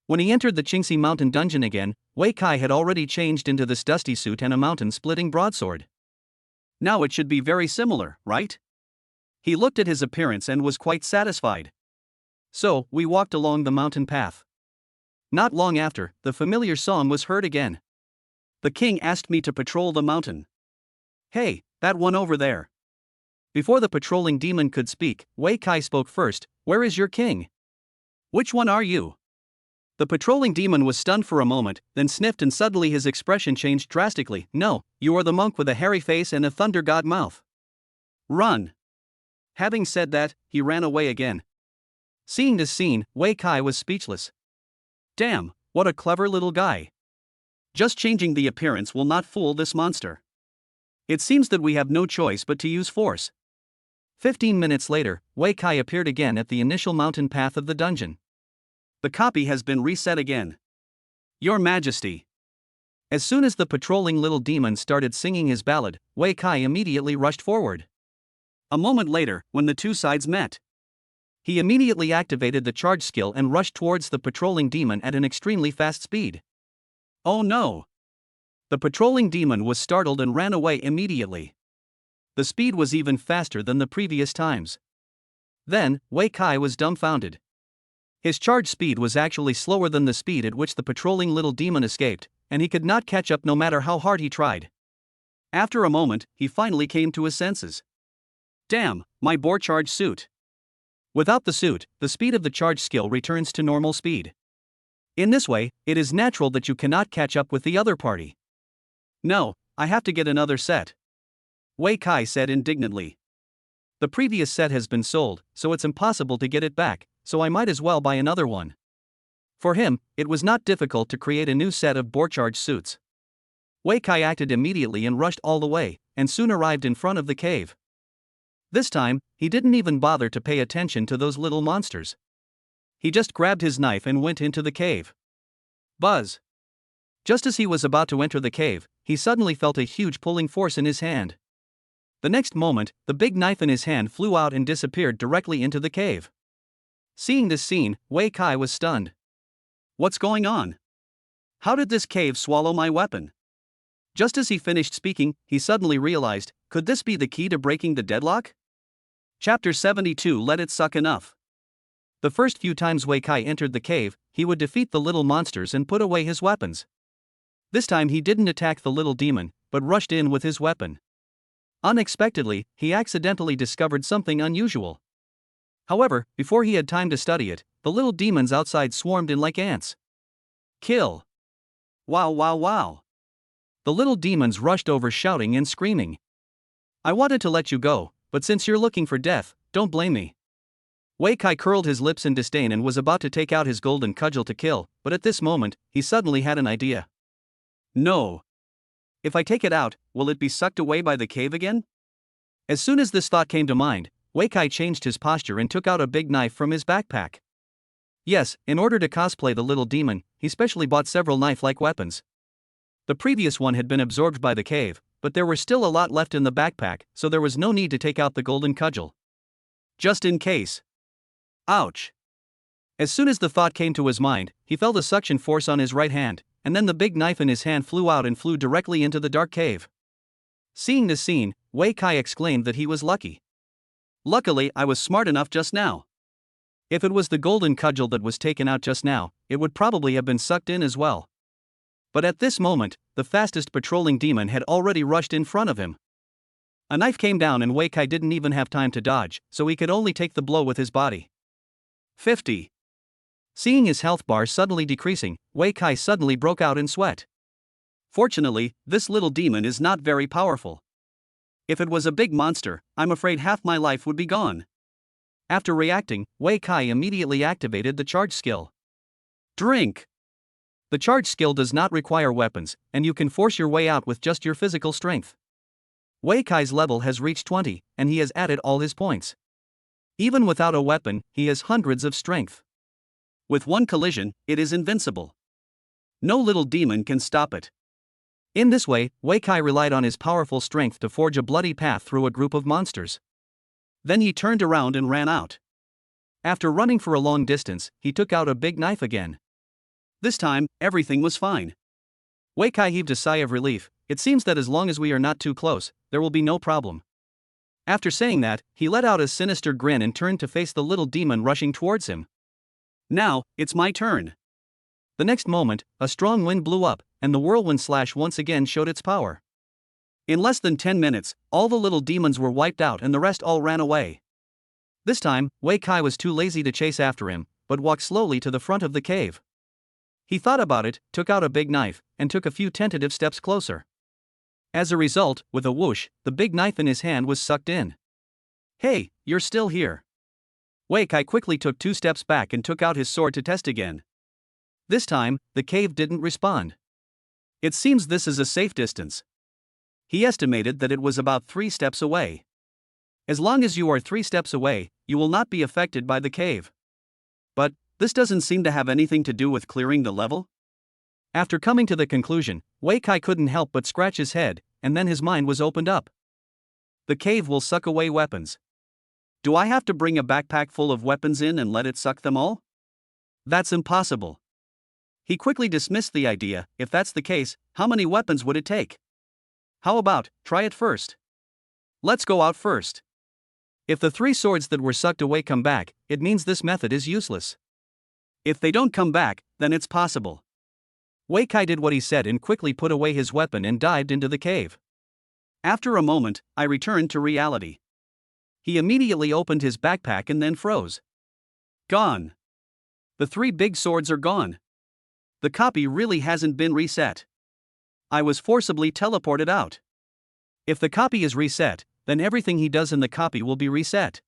When he entered the Qingxi mountain dungeon again, Wei Kai had already changed into this dusty suit and a mountain-splitting broadsword. Now it should be very similar, right? He looked at his appearance and was quite satisfied. So, we walked along the mountain path. Not long after, the familiar song was heard again. The king asked me to patrol the mountain. Hey, that one over there. Before the patrolling demon could speak, Wei Kai spoke first. Where is your king? Which one are you? The patrolling demon was stunned for a moment, then sniffed and suddenly his expression changed drastically. No, you are the monk with a hairy face and a thunder god mouth. Run. Having said that, he ran away again. Seeing this scene, Wei Kai was speechless. Damn, what a clever little guy. Just changing the appearance will not fool this monster. It seems that we have no choice but to use force. 15 minutes later, Wei Kai appeared again at the initial mountain path of the dungeon. The copy has been reset again. Your Majesty. As soon as the patrolling little demon started singing his ballad, Wei Kai immediately rushed forward. A moment later, when the two sides met, he immediately activated the charge skill and rushed towards the patrolling demon at an extremely fast speed. Oh no! The patrolling demon was startled and ran away immediately. The speed was even faster than the previous times. Then, Wei Kai was dumbfounded. His charge speed was actually slower than the speed at which the patrolling little demon escaped, and he could not catch up no matter how hard he tried. After a moment, he finally came to his senses. Damn, my boar charge suit. Without the suit, the speed of the charge skill returns to normal speed. In this way, it is natural that you cannot catch up with the other party. No, I have to get another set, Wei Kai said indignantly. The previous set has been sold, so it's impossible to get it back, so I might as well buy another one. For him, it was not difficult to create a new set of boar charge suits. Wei Kai acted immediately and rushed all the way, and soon arrived in front of the cave. This time, he didn't even bother to pay attention to those little monsters. He just grabbed his knife and went into the cave. Buzz! Just as he was about to enter the cave, he suddenly felt a huge pulling force in his hand. The next moment, the big knife in his hand flew out and disappeared directly into the cave. Seeing this scene, Wei Kai was stunned. What's going on? How did this cave swallow my weapon? Just as he finished speaking, he suddenly realized, could this be the key to breaking the deadlock? Chapter 72 Let It Suck Enough. The first few times Wei Kai entered the cave, he would defeat the little monsters and put away his weapons. This time he didn't attack the little demon, but rushed in with his weapon. Unexpectedly, he accidentally discovered something unusual. However, before he had time to study it, the little demons outside swarmed in like ants. Kill! Wow wow wow! The little demons rushed over shouting and screaming. I wanted to let you go, but since you're looking for death, don't blame me. Wei Kai curled his lips in disdain and was about to take out his golden cudgel to kill, but at this moment, he suddenly had an idea. No. If I take it out, will it be sucked away by the cave again? As soon as this thought came to mind, Wei Kai changed his posture and took out a big knife from his backpack. Yes, in order to cosplay the little demon, he specially bought several knife-like weapons. The previous one had been absorbed by the cave, but there were still a lot left in the backpack, so there was no need to take out the golden cudgel. Just in case. Ouch! As soon as the thought came to his mind, he felt a suction force on his right hand, and then the big knife in his hand flew out and flew directly into the dark cave. Seeing this scene, Wei Kai exclaimed that he was lucky. Luckily, I was smart enough just now. If it was the golden cudgel that was taken out just now, it would probably have been sucked in as well. But at this moment, the fastest patrolling demon had already rushed in front of him. A knife came down and Wei Kai didn't even have time to dodge, so he could only take the blow with his body. 50. Seeing his health bar suddenly decreasing, Wei Kai suddenly broke out in sweat. Fortunately, this little demon is not very powerful. If it was a big monster, I'm afraid half my life would be gone. After reacting, Wei Kai immediately activated the charge skill. Drink! The charge skill does not require weapons, and you can force your way out with just your physical strength. Wei Kai's level has reached 20, and he has added all his points. Even without a weapon, he has hundreds of strength. With one collision, it is invincible. No little demon can stop it. In this way, Wei Kai relied on his powerful strength to forge a bloody path through a group of monsters. Then he turned around and ran out. After running for a long distance, he took out a big knife again. This time, everything was fine. Wei Kai heaved a sigh of relief. It seems that as long as we are not too close, there will be no problem. After saying that, he let out a sinister grin and turned to face the little demon rushing towards him. Now, it's my turn. The next moment, a strong wind blew up, and the whirlwind slash once again showed its power. In less than 10 minutes, all the little demons were wiped out and the rest all ran away. This time, Wei Kai was too lazy to chase after him, but walked slowly to the front of the cave. He thought about it, took out a big knife, and took a few tentative steps closer. As a result, with a whoosh, the big knife in his hand was sucked in. Hey, you're still here. Wei Kai quickly took 2 steps back and took out his sword to test again. This time, the cave didn't respond. It seems this is a safe distance. He estimated that it was about 3 steps away. As long as you are 3 steps away, you will not be affected by the cave. But, this doesn't seem to have anything to do with clearing the level. After coming to the conclusion, Wei Kai couldn't help but scratch his head, and then his mind was opened up. The cave will suck away weapons. Do I have to bring a backpack full of weapons in and let it suck them all? That's impossible. He quickly dismissed the idea. If that's the case, how many weapons would it take? How about, try it first? Let's go out first. If the 3 swords that were sucked away come back, it means this method is useless. If they don't come back, then it's possible. Wei Kai did what he said and quickly put away his weapon and dived into the cave. After a moment, I returned to reality. He immediately opened his backpack and then froze. Gone. The 3 big swords are gone. The copy really hasn't been reset. I was forcibly teleported out. If the copy is reset, then everything he does in the copy will be reset.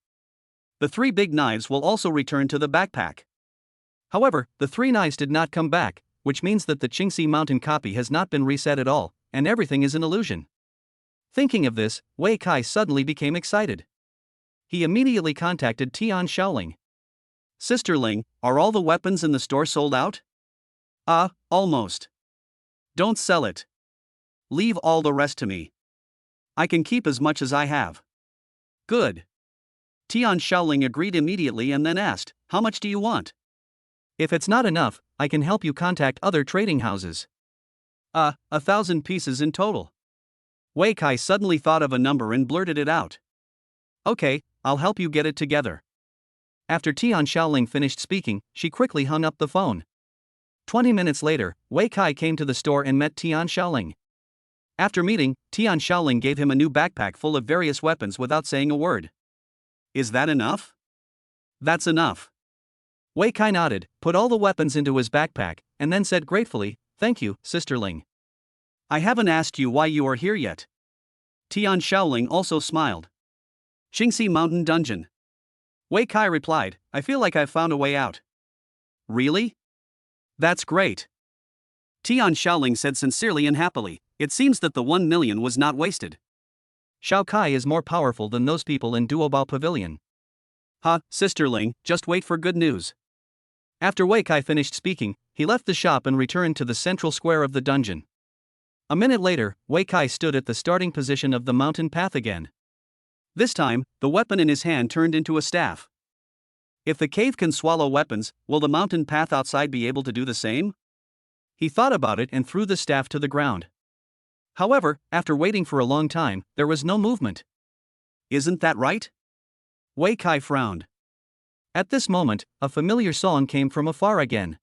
The 3 big knives will also return to the backpack. However, the 3 knives did not come back, which means that the Qingxi Mountain copy has not been reset at all, and everything is an illusion. Thinking of this, Wei Kai suddenly became excited. He immediately contacted Tian Shaoling. Sisterling, are all the weapons in the store sold out? Almost. Don't sell it. Leave all the rest to me. I can keep as much as I have. Good. Tian Shaoling agreed immediately and then asked, how much do you want? If it's not enough, I can help you contact other trading houses. 1,000 pieces in total. Wei Kai suddenly thought of a number and blurted it out. Okay, I'll help you get it together. After Tian Shaoling finished speaking, she quickly hung up the phone. 20 minutes later, Wei Kai came to the store and met Tian Shaoling. After meeting, Tian Shaoling gave him a new backpack full of various weapons without saying a word. Is that enough? That's enough. Wei Kai nodded, put all the weapons into his backpack, and then said gratefully, thank you, sisterling. I haven't asked you why you are here yet. Tian Shaoling also smiled. Qingxi Mountain Dungeon. Wei Kai replied, I feel like I've found a way out. Really? That's great. Tian Shaoling said sincerely and happily, it seems that the 1 million was not wasted. Shao Kai is more powerful than those people in Duobao Pavilion. Sisterling, just wait for good news. After Wei Kai finished speaking, he left the shop and returned to the central square of the dungeon. A minute later, Wei Kai stood at the starting position of the mountain path again. This time, the weapon in his hand turned into a staff. If the cave can swallow weapons, will the mountain path outside be able to do the same? He thought about it and threw the staff to the ground. However, after waiting for a long time, there was no movement. Isn't that right? Wei Kai frowned. At this moment, a familiar song came from afar again.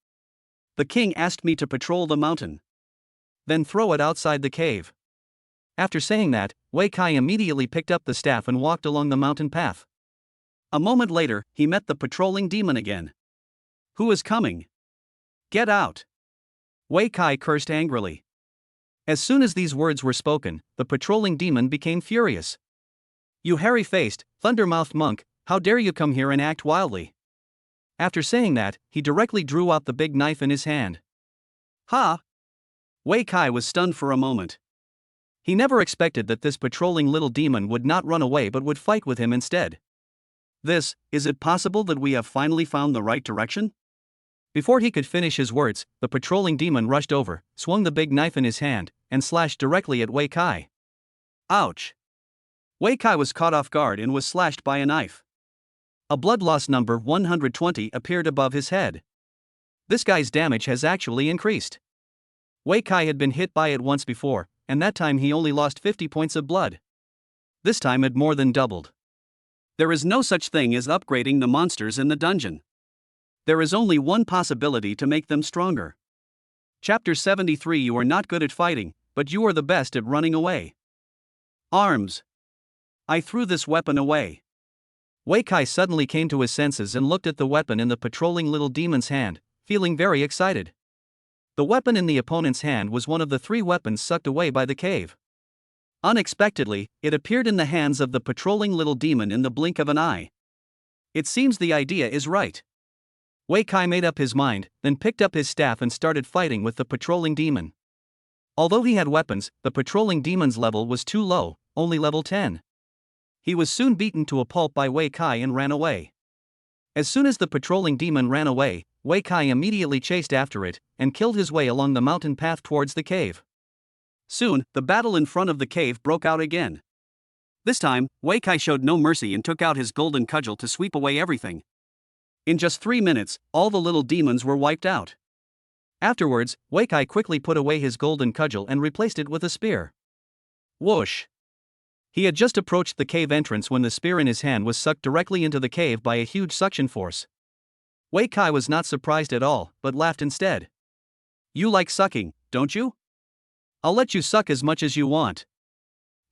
The king asked me to patrol the mountain. Then throw it outside the cave. After saying that, Wei Kai immediately picked up the staff and walked along the mountain path. A moment later, he met the patrolling demon again. Who is coming? Get out! Wei Kai cursed angrily. As soon as these words were spoken, the patrolling demon became furious. You hairy-faced, thunder-mouthed monk, how dare you come here and act wildly? After saying that, he directly drew out the big knife in his hand. Ha! Wei Kai was stunned for a moment. He never expected that this patrolling little demon would not run away but would fight with him instead. Is it possible that we have finally found the right direction? Before he could finish his words, the patrolling demon rushed over, swung the big knife in his hand, and slashed directly at Wei Kai. Ouch! Wei Kai was caught off guard and was slashed by a knife. A blood loss number 120 appeared above his head. This guy's damage has actually increased. Wei Kai had been hit by it once before, and that time he only lost 50 points of blood. This time it more than doubled. There is no such thing as upgrading the monsters in the dungeon. There is only one possibility to make them stronger. Chapter 73. You are not good at fighting, but you are the best at running away. Arms. I threw this weapon away. Wei Kai suddenly came to his senses and looked at the weapon in the patrolling little demon's hand, feeling very excited. The weapon in the opponent's hand was one of the 3 weapons sucked away by the cave. Unexpectedly, it appeared in the hands of the patrolling little demon in the blink of an eye. It seems the idea is right. Wei Kai made up his mind, then picked up his staff and started fighting with the patrolling demon. Although he had weapons, the patrolling demon's level was too low, only level 10. He was soon beaten to a pulp by Wei Kai and ran away. As soon as the patrolling demon ran away, Wei Kai immediately chased after it, and killed his way along the mountain path towards the cave. Soon, the battle in front of the cave broke out again. This time, Wei Kai showed no mercy and took out his golden cudgel to sweep away everything. In just 3 minutes, all the little demons were wiped out. Afterwards, Wei Kai quickly put away his golden cudgel and replaced it with a spear. Whoosh! He had just approached the cave entrance when the spear in his hand was sucked directly into the cave by a huge suction force. Wei Kai was not surprised at all, but laughed instead. You like sucking, don't you? I'll let you suck as much as you want.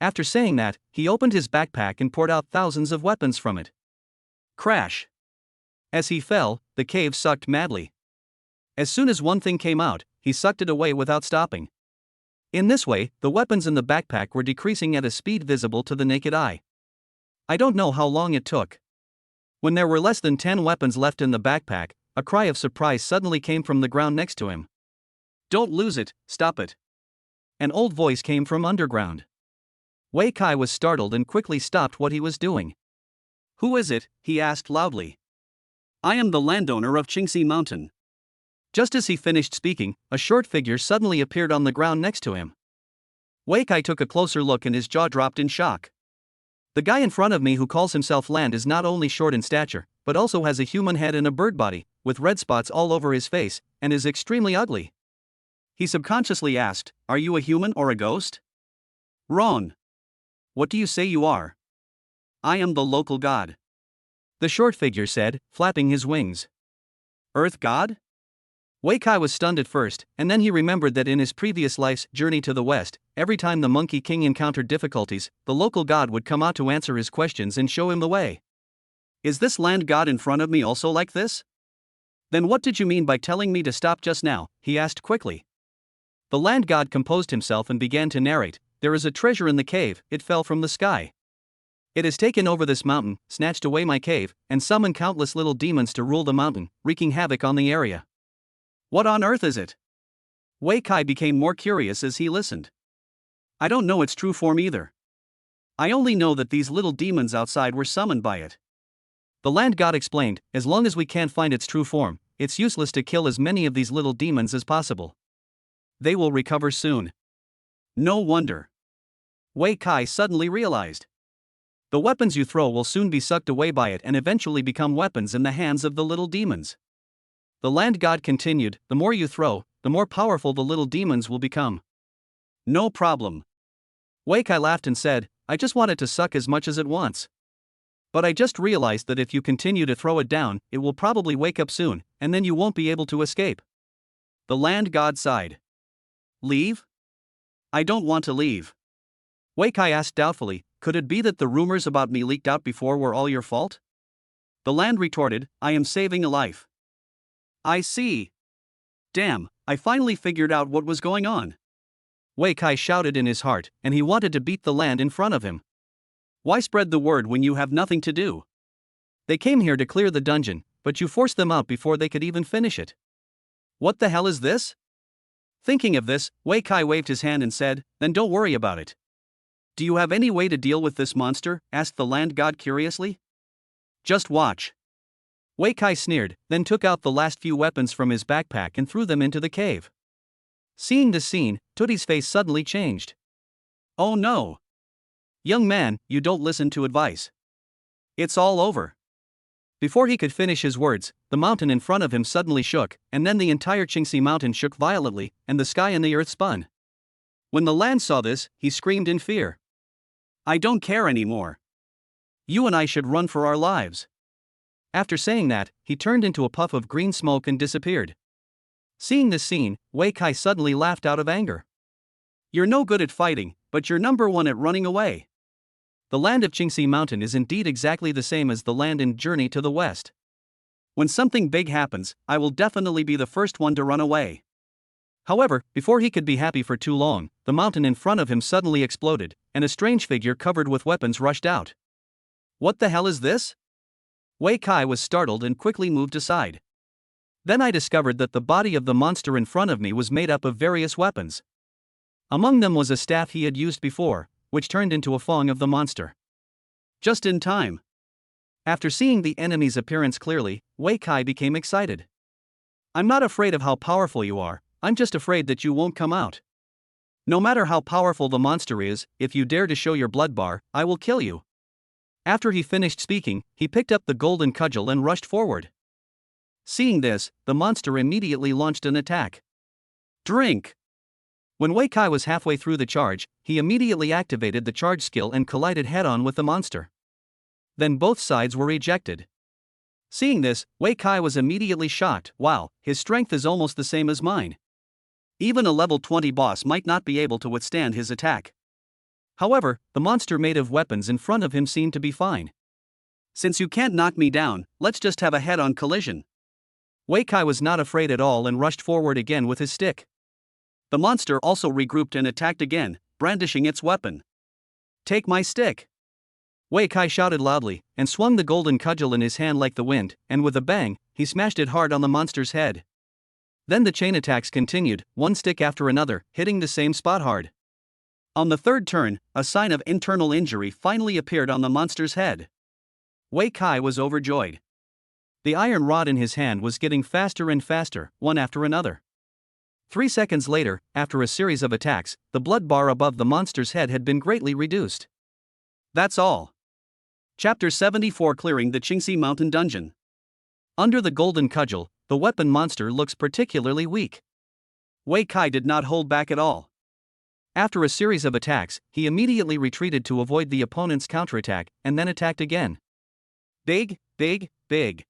After saying that, he opened his backpack and poured out thousands of weapons from it. Crash! As he fell, the cave sucked madly. As soon as one thing came out, he sucked it away without stopping. In this way, the weapons in the backpack were decreasing at a speed visible to the naked eye. I don't know how long it took. When there were less than 10 weapons left in the backpack, a cry of surprise suddenly came from the ground next to him. Don't lose it, stop it. An old voice came from underground. Wei Kai was startled and quickly stopped what he was doing. Who is it? He asked loudly. I am the landowner of Qingxi Mountain. Just as he finished speaking, a short figure suddenly appeared on the ground next to him. Wei Kai took a closer look and his jaw dropped in shock. The guy in front of me who calls himself Land is not only short in stature, but also has a human head and a bird body, with red spots all over his face, and is extremely ugly. He subconsciously asked, Are you a human or a ghost? Wrong. What do you say you are? I am the local god. The short figure said, flapping his wings. Earth god? Wei Kai was stunned at first, and then he remembered that in his previous life's journey to the west, every time the Monkey King encountered difficulties, the local god would come out to answer his questions and show him the way. Is this land god in front of me also like this? Then what did you mean by telling me to stop just now? He asked quickly. The land god composed himself and began to narrate. There is a treasure in the cave, it fell from the sky. It has taken over this mountain, snatched away my cave, and summoned countless little demons to rule the mountain, wreaking havoc on the area. What on earth is it? Wei Kai became more curious as he listened. I don't know its true form either. I only know that these little demons outside were summoned by it. The land god explained, as long as we can't find its true form, it's useless to kill as many of these little demons as possible. They will recover soon. No wonder. Wei Kai suddenly realized. The weapons you throw will soon be sucked away by it and eventually become weapons in the hands of the little demons. The land god continued, the more you throw, the more powerful the little demons will become. No problem. Wei Kai laughed and said, I just want it to suck as much as it wants. But I just realized that if you continue to throw it down, it will probably wake up soon, and then you won't be able to escape. The land god sighed. Leave? I don't want to leave. Wei Kai asked doubtfully, could it be that the rumors about me leaked out before were all your fault? The land retorted, I am saving a life. I see. Damn, I finally figured out what was going on. Wei Kai shouted in his heart, and he wanted to beat the land in front of him. Why spread the word when you have nothing to do? They came here to clear the dungeon, but you forced them out before they could even finish it. What the hell is this? Thinking of this, Wei Kai waved his hand and said, then don't worry about it. Do you have any way to deal with this monster? Asked the land god curiously. Just watch. Wei Kai sneered, then took out the last few weapons from his backpack and threw them into the cave. Seeing this scene, Tootie's face suddenly changed. Oh no! Young man, you don't listen to advice. It's all over. Before he could finish his words, the mountain in front of him suddenly shook, and then the entire Qingxi mountain shook violently, and the sky and the earth spun. When the land saw this, he screamed in fear. I don't care anymore. You and I should run for our lives. After saying that, he turned into a puff of green smoke and disappeared. Seeing this scene, Wei Kai suddenly laughed out of anger. You're no good at fighting, but you're number one at running away. The land of Qingxi Mountain is indeed exactly the same as the land in Journey to the West. When something big happens, I will definitely be the first one to run away. However, before he could be happy for too long, the mountain in front of him suddenly exploded, and a strange figure covered with weapons rushed out. What the hell is this? Wei Kai was startled and quickly moved aside. Then I discovered that the body of the monster in front of me was made up of various weapons. Among them was a staff he had used before, which turned into a fang of the monster. Just in time. After seeing the enemy's appearance clearly, Wei Kai became excited. I'm not afraid of how powerful you are, I'm just afraid that you won't come out. No matter how powerful the monster is, if you dare to show your blood bar, I will kill you. After he finished speaking, he picked up the golden cudgel and rushed forward. Seeing this, the monster immediately launched an attack. Drink! When Wei Kai was halfway through the charge, he immediately activated the charge skill and collided head-on with the monster. Then both sides were ejected. Seeing this, Wei Kai was immediately shocked. Wow, his strength is almost the same as mine. Even a level 20 boss might not be able to withstand his attack. However, the monster made of weapons in front of him seemed to be fine. Since you can't knock me down, let's just have a head-on collision. Wei Kai was not afraid at all and rushed forward again with his stick. The monster also regrouped and attacked again, brandishing its weapon. Take my stick! Wei Kai shouted loudly, and swung the golden cudgel in his hand like the wind, and with a bang, he smashed it hard on the monster's head. Then the chain attacks continued, one stick after another, hitting the same spot hard. On the third turn, a sign of internal injury finally appeared on the monster's head. Wei Kai was overjoyed. The iron rod in his hand was getting faster and faster, one after another. 3 seconds later, after a series of attacks, the blood bar above the monster's head had been greatly reduced. That's all. Chapter 74, Clearing the Qingxi Mountain Dungeon. Under the golden cudgel, the weapon monster looks particularly weak. Wei Kai did not hold back at all. After a series of attacks, he immediately retreated to avoid the opponent's counterattack, and then attacked again. Big, big, big.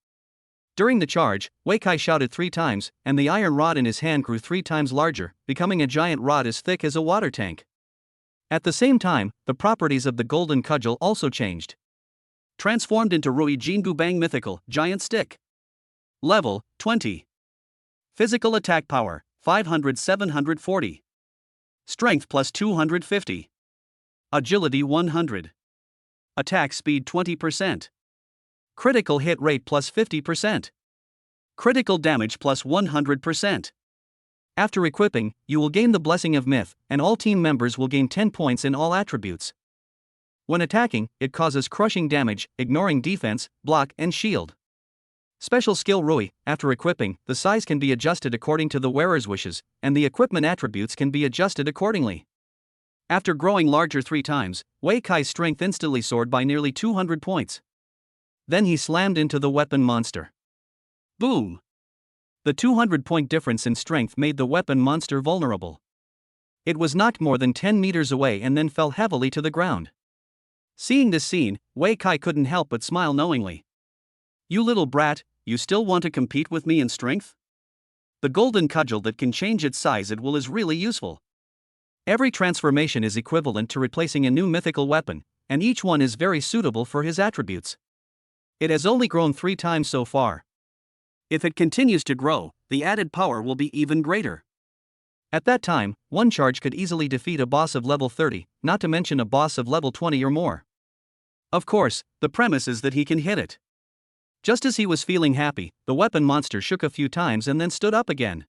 During the charge, Wei Kai shouted 3 times, and the iron rod in his hand grew 3 times larger, becoming a giant rod as thick as a water tank. At the same time, the properties of the golden cudgel also changed. Transformed into Rui Jingu Bang Mythical, Giant Stick. Level, 20. Physical attack power, 500-740. Strength plus 250. Agility 100. Attack speed 20%. Critical hit rate plus 50%. Critical damage plus 100%. After equipping, you will gain the Blessing of Myth, and all team members will gain 10 points in all attributes. When attacking, it causes crushing damage, ignoring defense, block, and shield. Special skill Rui. After equipping, the size can be adjusted according to the wearer's wishes, and the equipment attributes can be adjusted accordingly. After growing larger 3 times, Wei Kai's strength instantly soared by nearly 200 points. Then he slammed into the weapon monster. Boom! The 200-point difference in strength made the weapon monster vulnerable. It was knocked more than 10 meters away and then fell heavily to the ground. Seeing this scene, Wei Kai couldn't help but smile knowingly. You little brat, you still want to compete with me in strength? The golden cudgel that can change its size at will is really useful. Every transformation is equivalent to replacing a new mythical weapon, and each one is very suitable for his attributes. It has only grown 3 times so far. If it continues to grow, the added power will be even greater. At that time, one charge could easily defeat a boss of level 30, not to mention a boss of level 20 or more. Of course, the premise is that he can hit it. Just as he was feeling happy, the weapon monster shook a few times and then stood up again.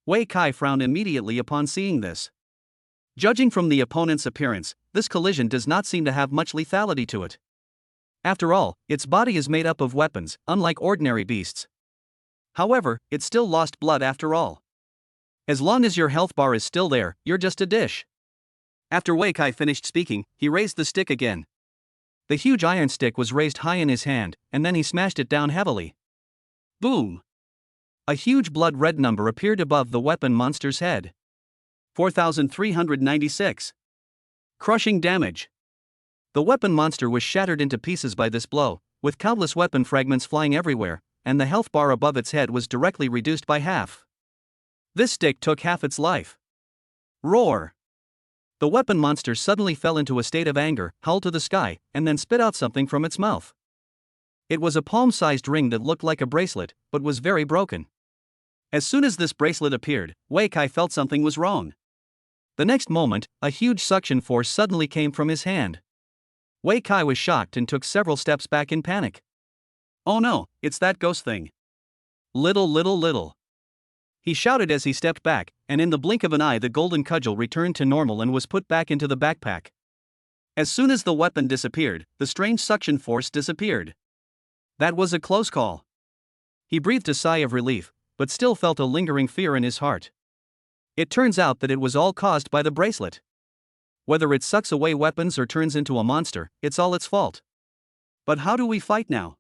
Wei Kai frowned immediately upon seeing this. Judging from the opponent's appearance, this collision does not seem to have much lethality to it. After all, its body is made up of weapons, unlike ordinary beasts. However, it still lost blood after all. As long as your health bar is still there, you're just a dish. After Wei Kai finished speaking, he raised the stick again. The huge iron stick was raised high in his hand, and then he smashed it down heavily. Boom! A huge blood red number appeared above the weapon monster's head. 4,396. Crushing damage. The weapon monster was shattered into pieces by this blow, with countless weapon fragments flying everywhere, and the health bar above its head was directly reduced by half. This stick took half its life. Roar! The weapon monster suddenly fell into a state of anger, howled to the sky, and then spit out something from its mouth. It was a palm-sized ring that looked like a bracelet, but was very broken. As soon as this bracelet appeared, Wei Kai felt something was wrong. The next moment, a huge suction force suddenly came from his hand. Wei Kai was shocked and took several steps back in panic. Oh no, it's that ghost thing. Little. He shouted as he stepped back, and in the blink of an eye the golden cudgel returned to normal and was put back into the backpack. As soon as the weapon disappeared, the strange suction force disappeared. That was a close call. He breathed a sigh of relief, but still felt a lingering fear in his heart. It turns out that it was all caused by the bracelet. Whether it sucks away weapons or turns into a monster, it's all its fault. But how do we fight now?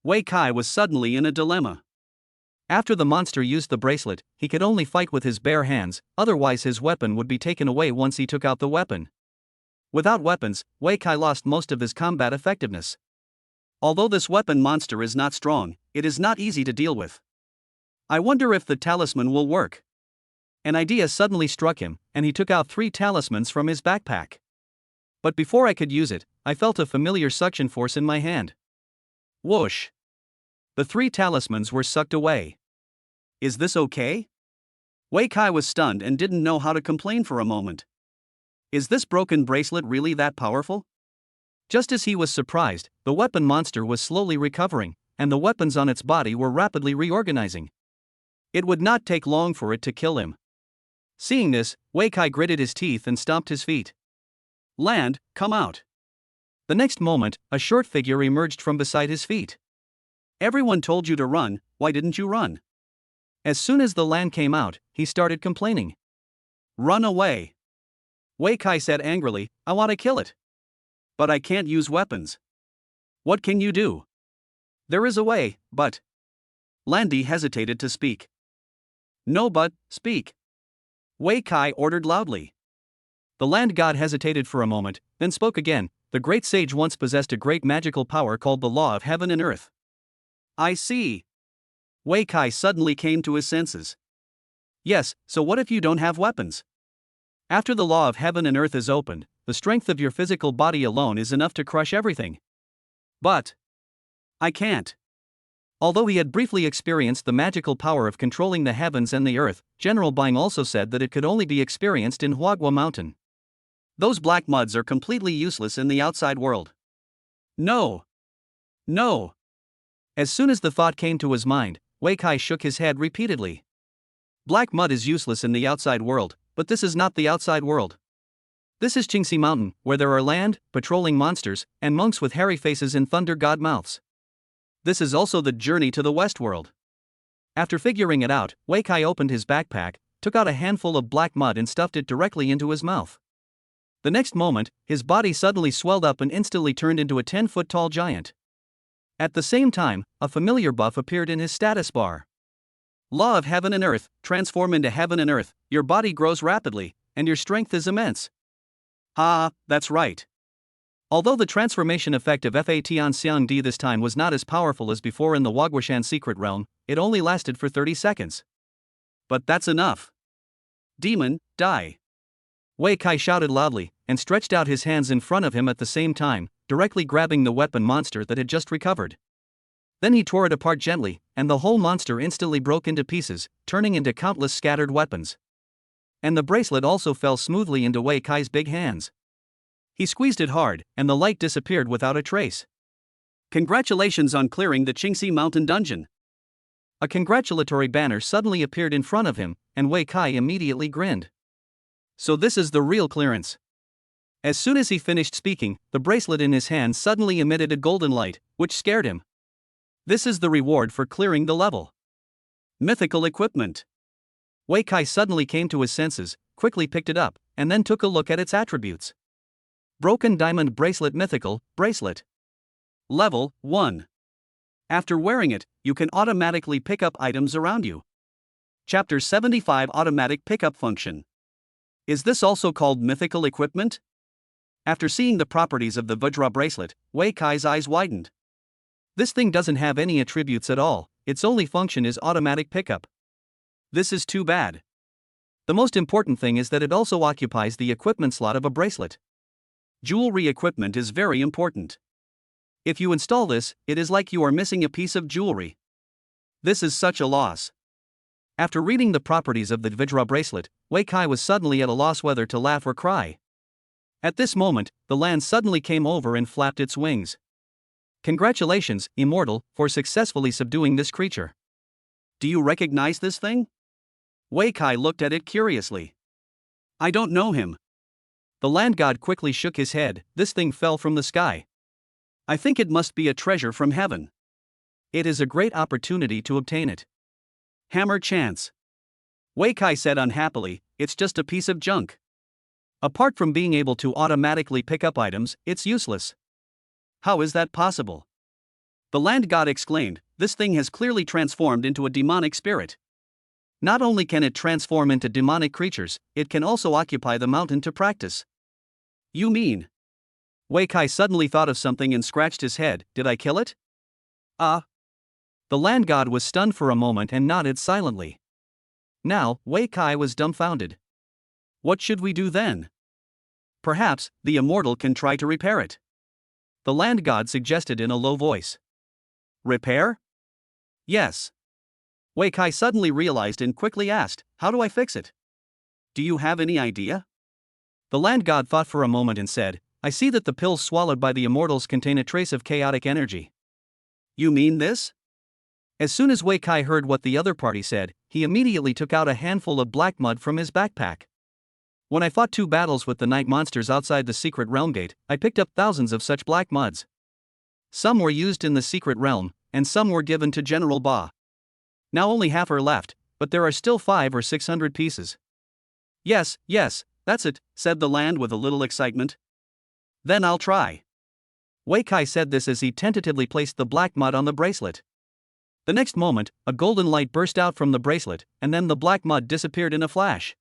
Wei Kai was suddenly in a dilemma. After the monster used the bracelet, he could only fight with his bare hands, otherwise his weapon would be taken away once he took out the weapon. Without weapons, Wei Kai lost most of his combat effectiveness. Although this weapon monster is not strong, it is not easy to deal with. I wonder if the talisman will work. An idea suddenly struck him, and he took out 3 talismans from his backpack. But before I could use it, I felt a familiar suction force in my hand. Whoosh! The 3 talismans were sucked away. Is this okay? Wei Kai was stunned and didn't know how to complain for a moment. Is this broken bracelet really that powerful? Just as he was surprised, the weapon monster was slowly recovering, and the weapons on its body were rapidly reorganizing. It would not take long for it to kill him. Seeing this, Wei Kai gritted his teeth and stomped his feet. Land, come out. The next moment, a short figure emerged from beside his feet. Everyone told you to run, why didn't you run? As soon as the land came out, he started complaining. Run away. Wei Kai said angrily, I want to kill it. But I can't use weapons. What can you do? There is a way, but... Landy hesitated to speak. No but, speak. Wei Kai ordered loudly. The land god hesitated for a moment, then spoke again. The great sage once possessed a great magical power called the law of heaven and earth. I see. Wei Kai suddenly came to his senses. Yes, so what if you don't have weapons? After the law of heaven and earth is opened, the strength of your physical body alone is enough to crush everything. But I can't. Although he had briefly experienced the magical power of controlling the heavens and the earth, General Bang also said that it could only be experienced in Huagua Mountain. Those black muds are completely useless in the outside world. No. No. As soon as the thought came to his mind, Wei Kai shook his head repeatedly. Black mud is useless in the outside world, but this is not the outside world. This is Qingxi Mountain, where there are land, patrolling monsters, and monks with hairy faces and thunder god mouths. This is also the journey to the West World. After figuring it out, Wei Kai opened his backpack, took out a handful of black mud and stuffed it directly into his mouth. The next moment, his body suddenly swelled up and instantly turned into a 10-foot-tall giant. At the same time, a familiar buff appeared in his status bar. Law of heaven and earth, transform into heaven and earth, your body grows rapidly, and your strength is immense. Ah, that's right. Although the transformation effect of Fatian Xiang Di this time was not as powerful as before in the Waguashan secret realm, it only lasted for 30 seconds. But that's enough. Demon, die. Wei Kai shouted loudly, and stretched out his hands in front of him at the same time, directly grabbing the weapon monster that had just recovered. Then he tore it apart gently, and the whole monster instantly broke into pieces, turning into countless scattered weapons. And the bracelet also fell smoothly into Wei Kai's big hands. He squeezed it hard, and the light disappeared without a trace. Congratulations on clearing the Qingxi Mountain dungeon. A congratulatory banner suddenly appeared in front of him, and Wei Kai immediately grinned. So this is the real clearance. As soon as he finished speaking, the bracelet in his hand suddenly emitted a golden light, which scared him. This is the reward for clearing the level. Mythical equipment. Wei Kai suddenly came to his senses, quickly picked it up, and then took a look at its attributes. Broken diamond bracelet mythical, bracelet. Level 1. After wearing it, you can automatically pick up items around you. Chapter 75 Automatic Pickup Function. Is this also called mythical equipment? After seeing the properties of the Vajra bracelet, Wei Kai's eyes widened. This thing doesn't have any attributes at all, its only function is automatic pickup. This is too bad. The most important thing is that it also occupies the equipment slot of a bracelet. Jewelry equipment is very important. If you install this, it is like you are missing a piece of jewelry. This is such a loss. After reading the properties of the Vajra bracelet, Wei Kai was suddenly at a loss whether to laugh or cry. At this moment, the land suddenly came over and flapped its wings. Congratulations, Immortal, for successfully subduing this creature. Do you recognize this thing? Wei Kai looked at it curiously. I don't know him. The land god quickly shook his head. This thing fell from the sky. I think it must be a treasure from heaven. It is a great opportunity to obtain it. Hammer chance. Wei Kai said unhappily, it's just a piece of junk. Apart from being able to automatically pick up items, it's useless. How is that possible? The land god exclaimed, this thing has clearly transformed into a demonic spirit. Not only can it transform into demonic creatures, it can also occupy the mountain to practice. You mean? Wei Kai suddenly thought of something and scratched his head, did I kill it? The land god was stunned for a moment and nodded silently. Now, Wei Kai was dumbfounded. What should we do then? Perhaps, the immortal can try to repair it. The land god suggested in a low voice. Repair? Yes. Wei Kai suddenly realized and quickly asked, how do I fix it? Do you have any idea? The land god thought for a moment and said, I see that the pills swallowed by the immortals contain a trace of chaotic energy. You mean this? As soon as Wei Kai heard what the other party said, he immediately took out a handful of black mud from his backpack. When I fought 2 battles with the night monsters outside the secret realm gate, I picked up thousands of such black muds. Some were used in the secret realm, and some were given to General Ba. Now only half are left, but there are still 500 or 600 pieces. Yes, that's it, said the land with a little excitement. Then I'll try. Wei Kai said this as he tentatively placed the black mud on the bracelet. The next moment, a golden light burst out from the bracelet, and then the black mud disappeared in a flash.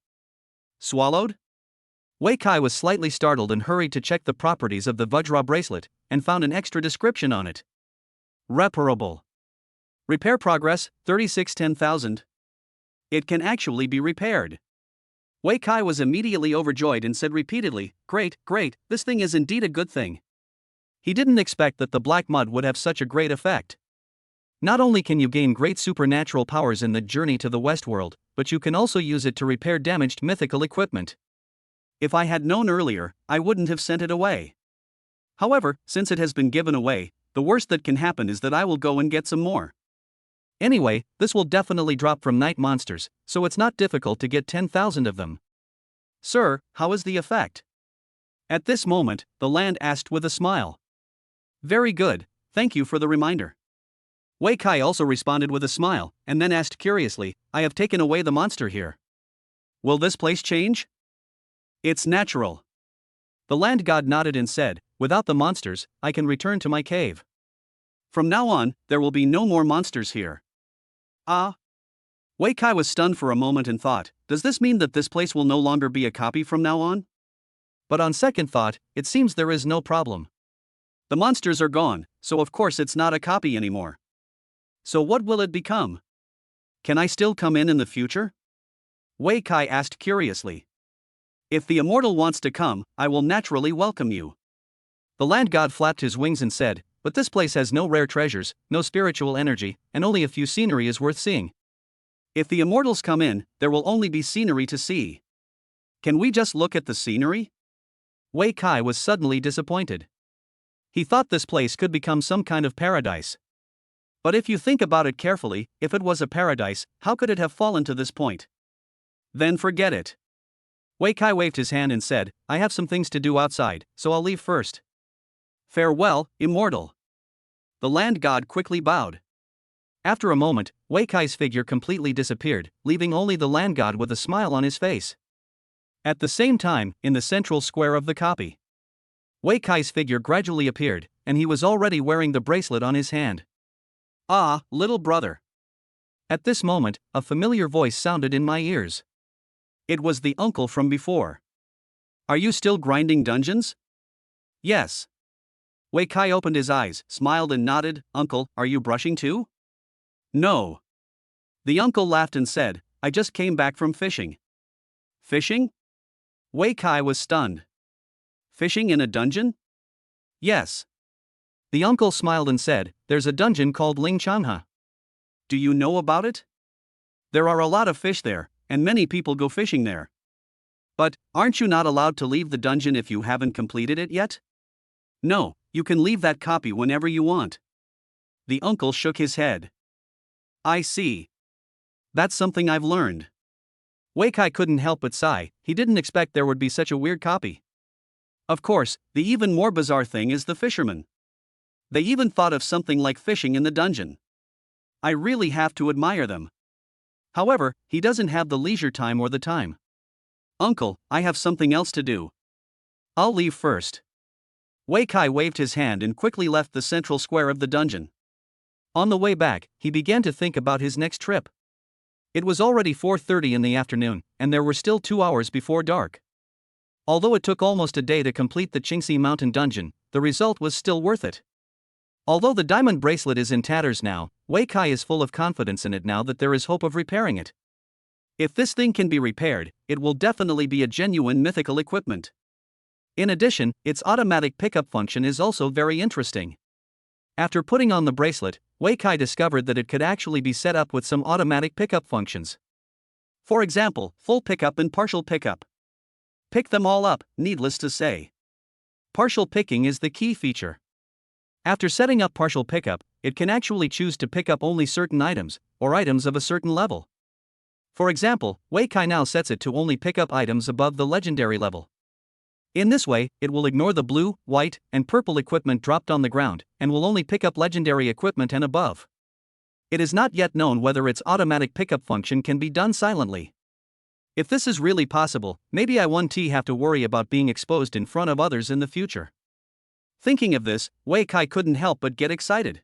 Swallowed? Wei Kai was slightly startled and hurried to check the properties of the Vajra bracelet, and found an extra description on it. Reparable. Repair progress, 3610,000. It can actually be repaired. Wei Kai was immediately overjoyed and said repeatedly, great, this thing is indeed a good thing. He didn't expect that the black mud would have such a great effect. Not only can you gain great supernatural powers in the journey to the Westworld, but you can also use it to repair damaged mythical equipment. If I had known earlier, I wouldn't have sent it away. However, since it has been given away, the worst that can happen is that I will go and get some more. Anyway, this will definitely drop from night monsters, so it's not difficult to get 10,000 of them. Sir, how is the effect? At this moment, the land asked with a smile. Very good, thank you for the reminder. Wei Kai also responded with a smile, and then asked curiously, I have taken away the monster here. Will this place change? It's natural. The land god nodded and said, without the monsters, I can return to my cave. From now on, there will be no more monsters here. Wei Kai was stunned for a moment and thought, does this mean that this place will no longer be a copy from now on? But on second thought, it seems there is no problem. The monsters are gone, so of course it's not a copy anymore. So what will it become? Can I still come in the future? Wei Kai asked curiously. If the immortal wants to come, I will naturally welcome you. The land god flapped his wings and said, but this place has no rare treasures, no spiritual energy, and only a few scenery is worth seeing. If the immortals come in, there will only be scenery to see. Can we just look at the scenery? Wei Kai was suddenly disappointed. He thought this place could become some kind of paradise. But if you think about it carefully, if it was a paradise, how could it have fallen to this point? Then forget it. Wei Kai waved his hand and said, I have some things to do outside, so I'll leave first. Farewell, immortal. The land god quickly bowed. After a moment, Wei Kai's figure completely disappeared, leaving only the land god with a smile on his face. At the same time, in the central square of the copy, Wei Kai's figure gradually appeared, and he was already wearing the bracelet on his hand. Ah, little brother. At this moment, a familiar voice sounded in my ears. It was the uncle from before. Are you still grinding dungeons? Yes. Wei Kai opened his eyes, smiled and nodded. Uncle, are you brushing too? No. The uncle laughed and said, I just came back from fishing. Fishing? Wei Kai was stunned. Fishing in a dungeon? Yes. The uncle smiled and said, there's a dungeon called Ling Changha. Do you know about it? There are a lot of fish there, and many people go fishing there. But, aren't you not allowed to leave the dungeon if you haven't completed it yet? No, you can leave that copy whenever you want. The uncle shook his head. I see. That's something I've learned. Wei Kai couldn't help but sigh, he didn't expect there would be such a weird copy. Of course, the even more bizarre thing is the fishermen. They even thought of something like fishing in the dungeon. I really have to admire them. However, he doesn't have the leisure time or the time. Uncle, I have something else to do. I'll leave first. Wei Kai waved his hand and quickly left the central square of the dungeon. On the way back, he began to think about his next trip. It was already 4:30 in the afternoon, and there were still 2 hours before dark. Although it took almost a day to complete the Qingxi Mountain dungeon, the result was still worth it. Although the diamond bracelet is in tatters now, Wei Kai is full of confidence in it now that there is hope of repairing it. If this thing can be repaired, it will definitely be a genuine mythical equipment. In addition, its automatic pickup function is also very interesting. After putting on the bracelet, Wei Kai discovered that it could actually be set up with some automatic pickup functions. For example, full pickup and partial pickup. Pick them all up, needless to say. Partial picking is the key feature. After setting up partial pickup, it can actually choose to pick up only certain items, or items of a certain level. For example, Wei Kai now sets it to only pick up items above the legendary level. In this way, it will ignore the blue, white, and purple equipment dropped on the ground, and will only pick up legendary equipment and above. It is not yet known whether its automatic pickup function can be done silently. If this is really possible, maybe I won't have to worry about being exposed in front of others in the future. Thinking of this, Wei Kai couldn't help but get excited.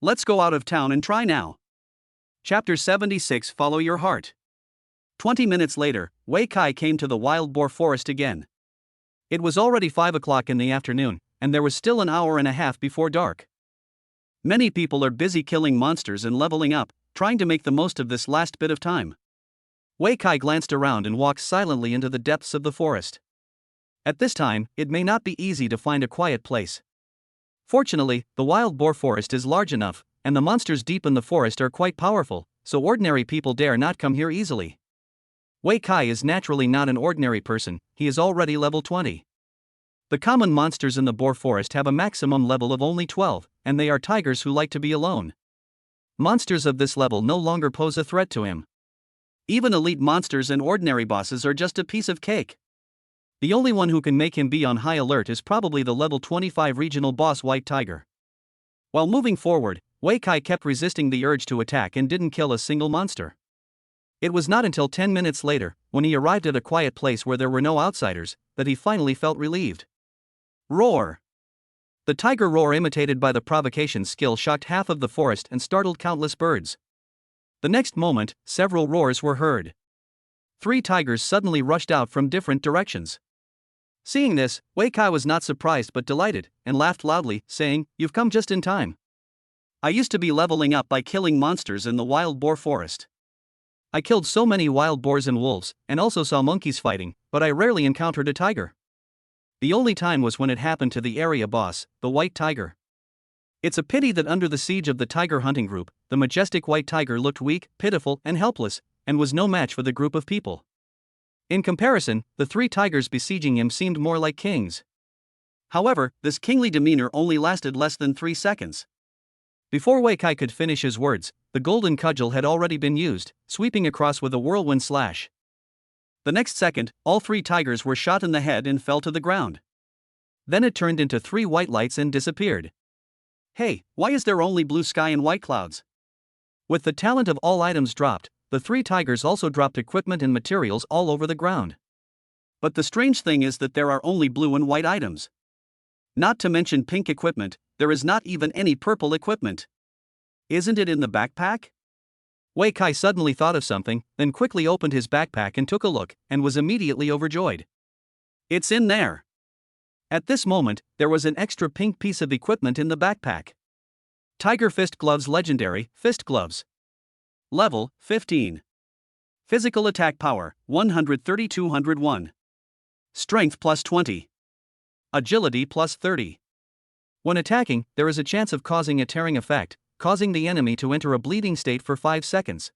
Let's go out of town and try now. Chapter 76 Follow Your Heart. 20 minutes later, Wei Kai came to the wild boar forest again. It was already 5 o'clock in the afternoon, and there was still an hour and a half before dark. Many people are busy killing monsters and leveling up, trying to make the most of this last bit of time. Wei Kai glanced around and walked silently into the depths of the forest. At this time, it may not be easy to find a quiet place. Fortunately, the wild boar forest is large enough, and the monsters deep in the forest are quite powerful, so ordinary people dare not come here easily. Wei Kai is naturally not an ordinary person, he is already level 20. The common monsters in the boar forest have a maximum level of only 12, and they are tigers who like to be alone. Monsters of this level no longer pose a threat to him. Even elite monsters and ordinary bosses are just a piece of cake. The only one who can make him be on high alert is probably the level 25 regional boss White Tiger. While moving forward, Wei Kai kept resisting the urge to attack and didn't kill a single monster. It was not until 10 minutes later, when he arrived at a quiet place where there were no outsiders, that he finally felt relieved. Roar! The tiger roar imitated by the provocation skill shocked half of the forest and startled countless birds. The next moment, several roars were heard. 3 tigers suddenly rushed out from different directions. Seeing this, Wei Kai was not surprised but delighted, and laughed loudly, saying, "You've come just in time. I used to be leveling up by killing monsters in the wild boar forest. I killed so many wild boars and wolves, and also saw monkeys fighting, but I rarely encountered a tiger. The only time was when it happened to the area boss, the white tiger. It's a pity that under the siege of the tiger hunting group, the majestic white tiger looked weak, pitiful, and helpless, and was no match for the group of people. In comparison, the 3 tigers besieging him seemed more like kings. However, this kingly demeanor only lasted less than 3 seconds. Before Wei Kai could finish his words, the golden cudgel had already been used, sweeping across with a whirlwind slash. The next second, all 3 tigers were shot in the head and fell to the ground. Then it turned into 3 white lights and disappeared. Hey, why is there only blue sky and white clouds? With the talent of all items dropped, the 3 tigers also dropped equipment and materials all over the ground. But the strange thing is that there are only blue and white items. Not to mention pink equipment, there is not even any purple equipment. Isn't it in the backpack? Wei Kai suddenly thought of something, then quickly opened his backpack and took a look, and was immediately overjoyed. It's in there. At this moment, there was an extra pink piece of equipment in the backpack. Tiger Fist Gloves Legendary, Fist Gloves. Level, 15. Physical attack power, 130-201. Strength plus 20. Agility plus 30. When attacking, there is a chance of causing a tearing effect, causing the enemy to enter a bleeding state for 5 seconds.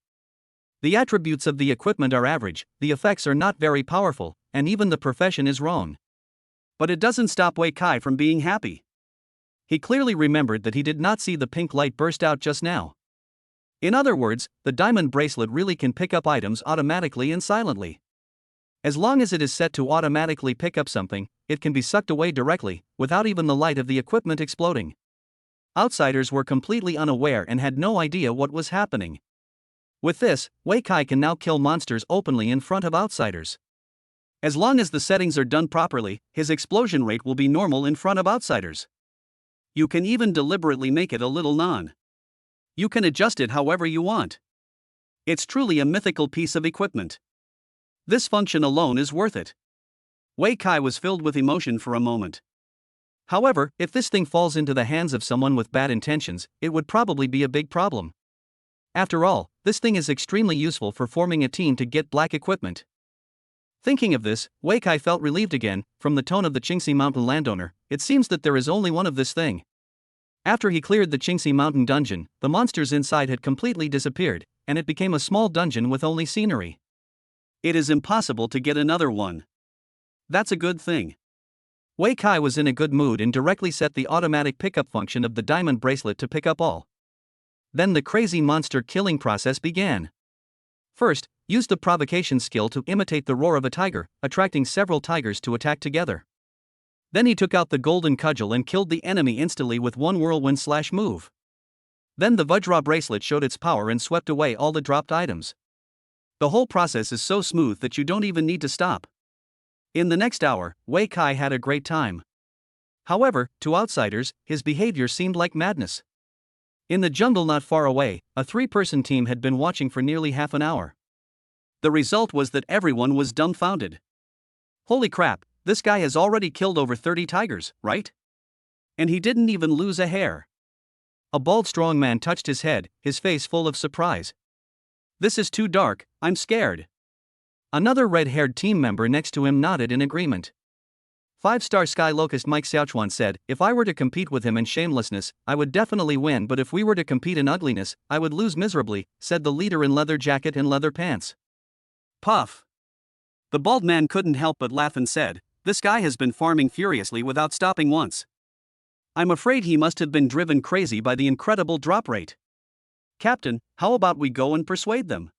The attributes of the equipment are average, the effects are not very powerful, and even the profession is wrong. But it doesn't stop Wei Kai from being happy. He clearly remembered that he did not see the pink light burst out just now. In other words, the diamond bracelet really can pick up items automatically and silently. As long as it is set to automatically pick up something, it can be sucked away directly, without even the light of the equipment exploding. Outsiders were completely unaware and had no idea what was happening. With this, Wei Kai can now kill monsters openly in front of outsiders. As long as the settings are done properly, his explosion rate will be normal in front of outsiders. You can even deliberately make it a little non. You can adjust it however you want. It's truly a mythical piece of equipment. This function alone is worth it. Wei Kai was filled with emotion for a moment. However, if this thing falls into the hands of someone with bad intentions, it would probably be a big problem. After all, this thing is extremely useful for forming a team to get black equipment. Thinking of this, Wei Kai felt relieved again. From the tone of the Qingxi Mountain landowner, it seems that there is only one of this thing. After he cleared the Qingxi Mountain dungeon, the monsters inside had completely disappeared, and it became a small dungeon with only scenery. It is impossible to get another one. That's a good thing. Wei Kai was in a good mood and directly set the automatic pickup function of the diamond bracelet to pick up all. Then the crazy monster killing process began. First, use the provocation skill to imitate the roar of a tiger, attracting several tigers to attack together. Then he took out the golden cudgel and killed the enemy instantly with one whirlwind/move. Then the Vajra bracelet showed its power and swept away all the dropped items. The whole process is so smooth that you don't even need to stop. In the next hour, Wei Kai had a great time. However, to outsiders, his behavior seemed like madness. In the jungle not far away, a 3-person team had been watching for nearly half an hour. The result was that everyone was dumbfounded. Holy crap, this guy has already killed over 30 tigers, right? And he didn't even lose a hair. A bald strong man touched his head, his face full of surprise. This is too dark, I'm scared. Another red-haired team member next to him nodded in agreement. 5-star Sky Locust Mike Xiaochuan said, if I were to compete with him in shamelessness, I would definitely win, but if we were to compete in ugliness, I would lose miserably, said the leader in leather jacket and leather pants. Puff. The bald man couldn't help but laugh and said, this guy has been farming furiously without stopping once. I'm afraid he must have been driven crazy by the incredible drop rate. Captain, how about we go and persuade them?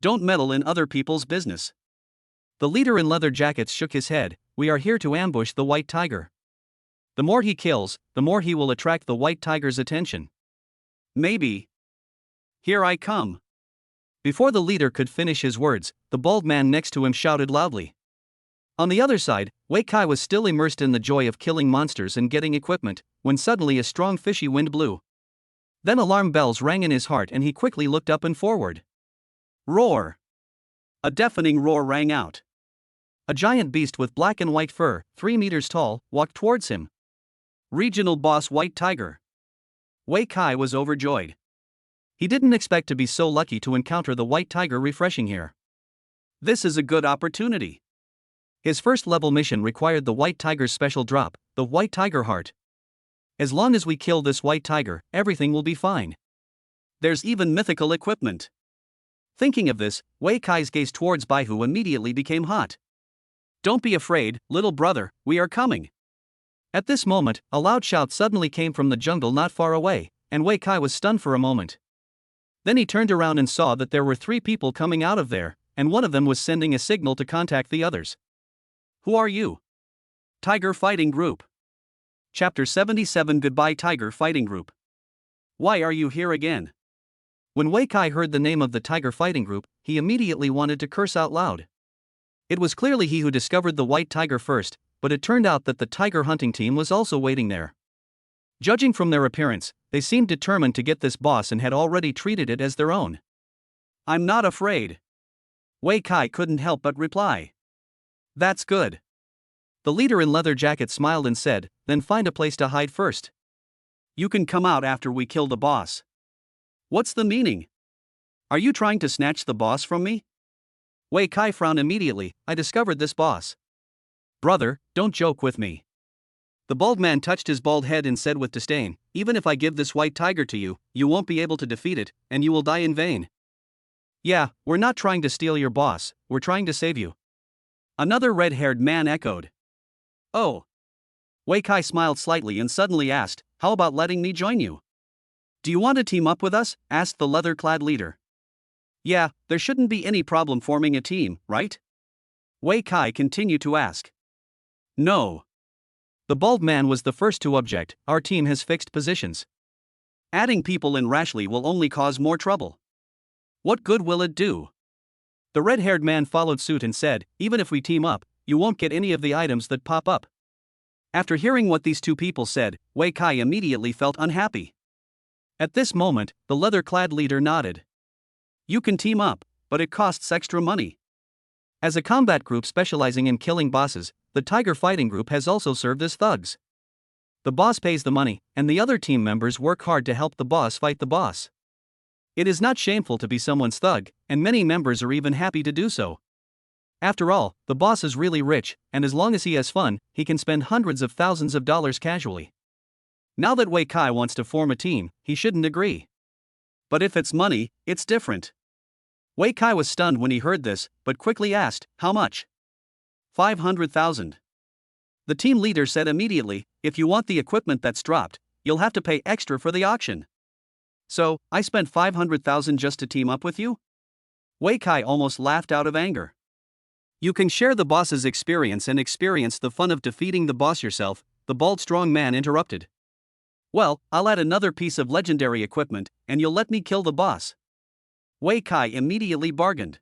Don't meddle in other people's business. The leader in leather jackets shook his head, we are here to ambush the white tiger. The more he kills, the more he will attract the white tiger's attention. Maybe. Here I come. Before the leader could finish his words, the bald man next to him shouted loudly. On the other side, Wei Kai was still immersed in the joy of killing monsters and getting equipment, when suddenly a strong fishy wind blew. Then alarm bells rang in his heart and he quickly looked up and forward. Roar! A deafening roar rang out. A giant beast with black and white fur, 3 meters tall, walked towards him. Regional boss White Tiger. Wei Kai was overjoyed. He didn't expect to be so lucky to encounter the white tiger refreshing here. This is a good opportunity. His first level mission required the white tiger's special drop, the white tiger heart. As long as we kill this white tiger, everything will be fine. There's even mythical equipment. Thinking of this, Wei Kai's gaze towards Baihu immediately became hot. Don't be afraid, little brother, we are coming. At this moment, a loud shout suddenly came from the jungle not far away, and Wei Kai was stunned for a moment. Then he turned around and saw that there were 3 people coming out of there, and one of them was sending a signal to contact the others. Who are you? Tiger Fighting Group. Chapter 77 Goodbye Tiger Fighting Group. Why are you here again? When Wei Kai heard the name of the Tiger Fighting Group, he immediately wanted to curse out loud. It was clearly he who discovered the white tiger first, but it turned out that the tiger hunting team was also waiting there. Judging from their appearance, they seemed determined to get this boss and had already treated it as their own. I'm not afraid. Wei Kai couldn't help but reply. That's good. The leader in leather jacket smiled and said, then find a place to hide first. You can come out after we kill the boss. What's the meaning? Are you trying to snatch the boss from me? Wei Kai frowned immediately. I discovered this boss. Brother, don't joke with me. The bald man touched his bald head and said with disdain, even if I give this white tiger to you, you won't be able to defeat it, and you will die in vain. Yeah, we're not trying to steal your boss, we're trying to save you. Another red-haired man echoed. Oh. Wei Kai smiled slightly and suddenly asked, how about letting me join you? Do you want to team up with us? Asked the leather-clad leader. Yeah, there shouldn't be any problem forming a team, right? Wei Kai continued to ask. No. The bald man was the first to object, our team has fixed positions. Adding people in rashly will only cause more trouble. What good will it do? The red-haired man followed suit and said, even if we team up, you won't get any of the items that pop up. After hearing what these two people said, Wei Kai immediately felt unhappy. At this moment, the leather-clad leader nodded. You can team up, but it costs extra money. As a combat group specializing in killing bosses, the Tiger Fighting Group has also served as thugs. The boss pays the money, and the other team members work hard to help the boss fight the boss. It is not shameful to be someone's thug, and many members are even happy to do so. After all, the boss is really rich, and as long as he has fun, he can spend hundreds of thousands of dollars casually. Now that Wei Kai wants to form a team, he shouldn't agree. But if it's money, it's different. Wei Kai was stunned when he heard this, but quickly asked, how much? 500,000. The team leader said immediately, if you want the equipment that's dropped, you'll have to pay extra for the auction. So, I spent 500,000 just to team up with you? Wei Kai almost laughed out of anger. You can share the boss's experience and experience the fun of defeating the boss yourself, the bald strong man interrupted. Well, I'll add another piece of legendary equipment, and you'll let me kill the boss. Wei Kai immediately bargained.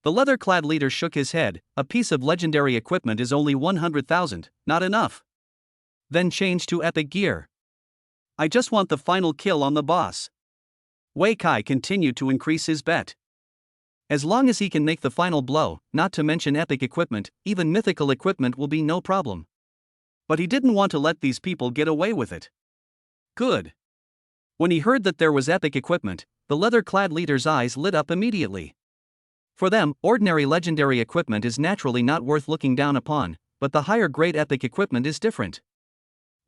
The leather-clad leader shook his head, a piece of legendary equipment is only 100,000, not enough. Then change to epic gear. I just want the final kill on the boss. Wei Kai continued to increase his bet. As long as he can make the final blow, not to mention epic equipment, even mythical equipment will be no problem. But he didn't want to let these people get away with it. Good. When he heard that there was epic equipment, the leather-clad leader's eyes lit up immediately. For them, ordinary legendary equipment is naturally not worth looking down upon, but the higher grade epic equipment is different.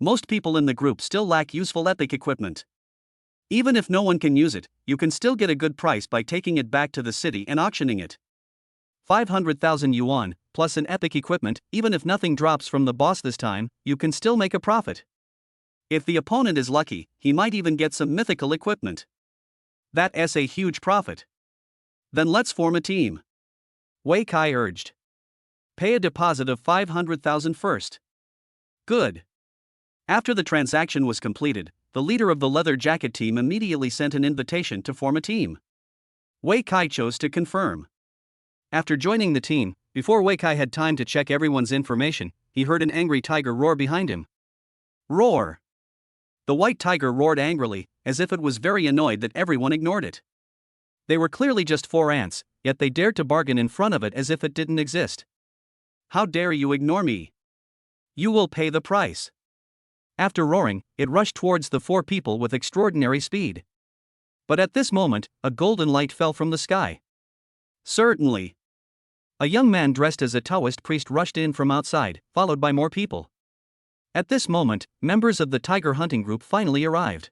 Most people in the group still lack useful epic equipment. Even if no one can use it, you can still get a good price by taking it back to the city and auctioning it. 500,000 yuan, plus an epic equipment, even if nothing drops from the boss this time, you can still make a profit. If the opponent is lucky, he might even get some mythical equipment. That's a huge profit. Then let's form a team. Wei Kai urged. Pay a deposit of 500,000 first. Good. After the transaction was completed, the leader of the leather jacket team immediately sent an invitation to form a team. Wei Kai chose to confirm. After joining the team, before Wei Kai had time to check everyone's information, he heard an angry tiger roar behind him. Roar! The white tiger roared angrily, as if it was very annoyed that everyone ignored it. They were clearly just 4 ants, yet they dared to bargain in front of it as if it didn't exist. How dare you ignore me? You will pay the price. After roaring, it rushed towards the 4 people with extraordinary speed. But at this moment, a golden light fell from the sky. Certainly. A young man dressed as a Taoist priest rushed in from outside, followed by more people. At this moment, members of the tiger hunting group finally arrived.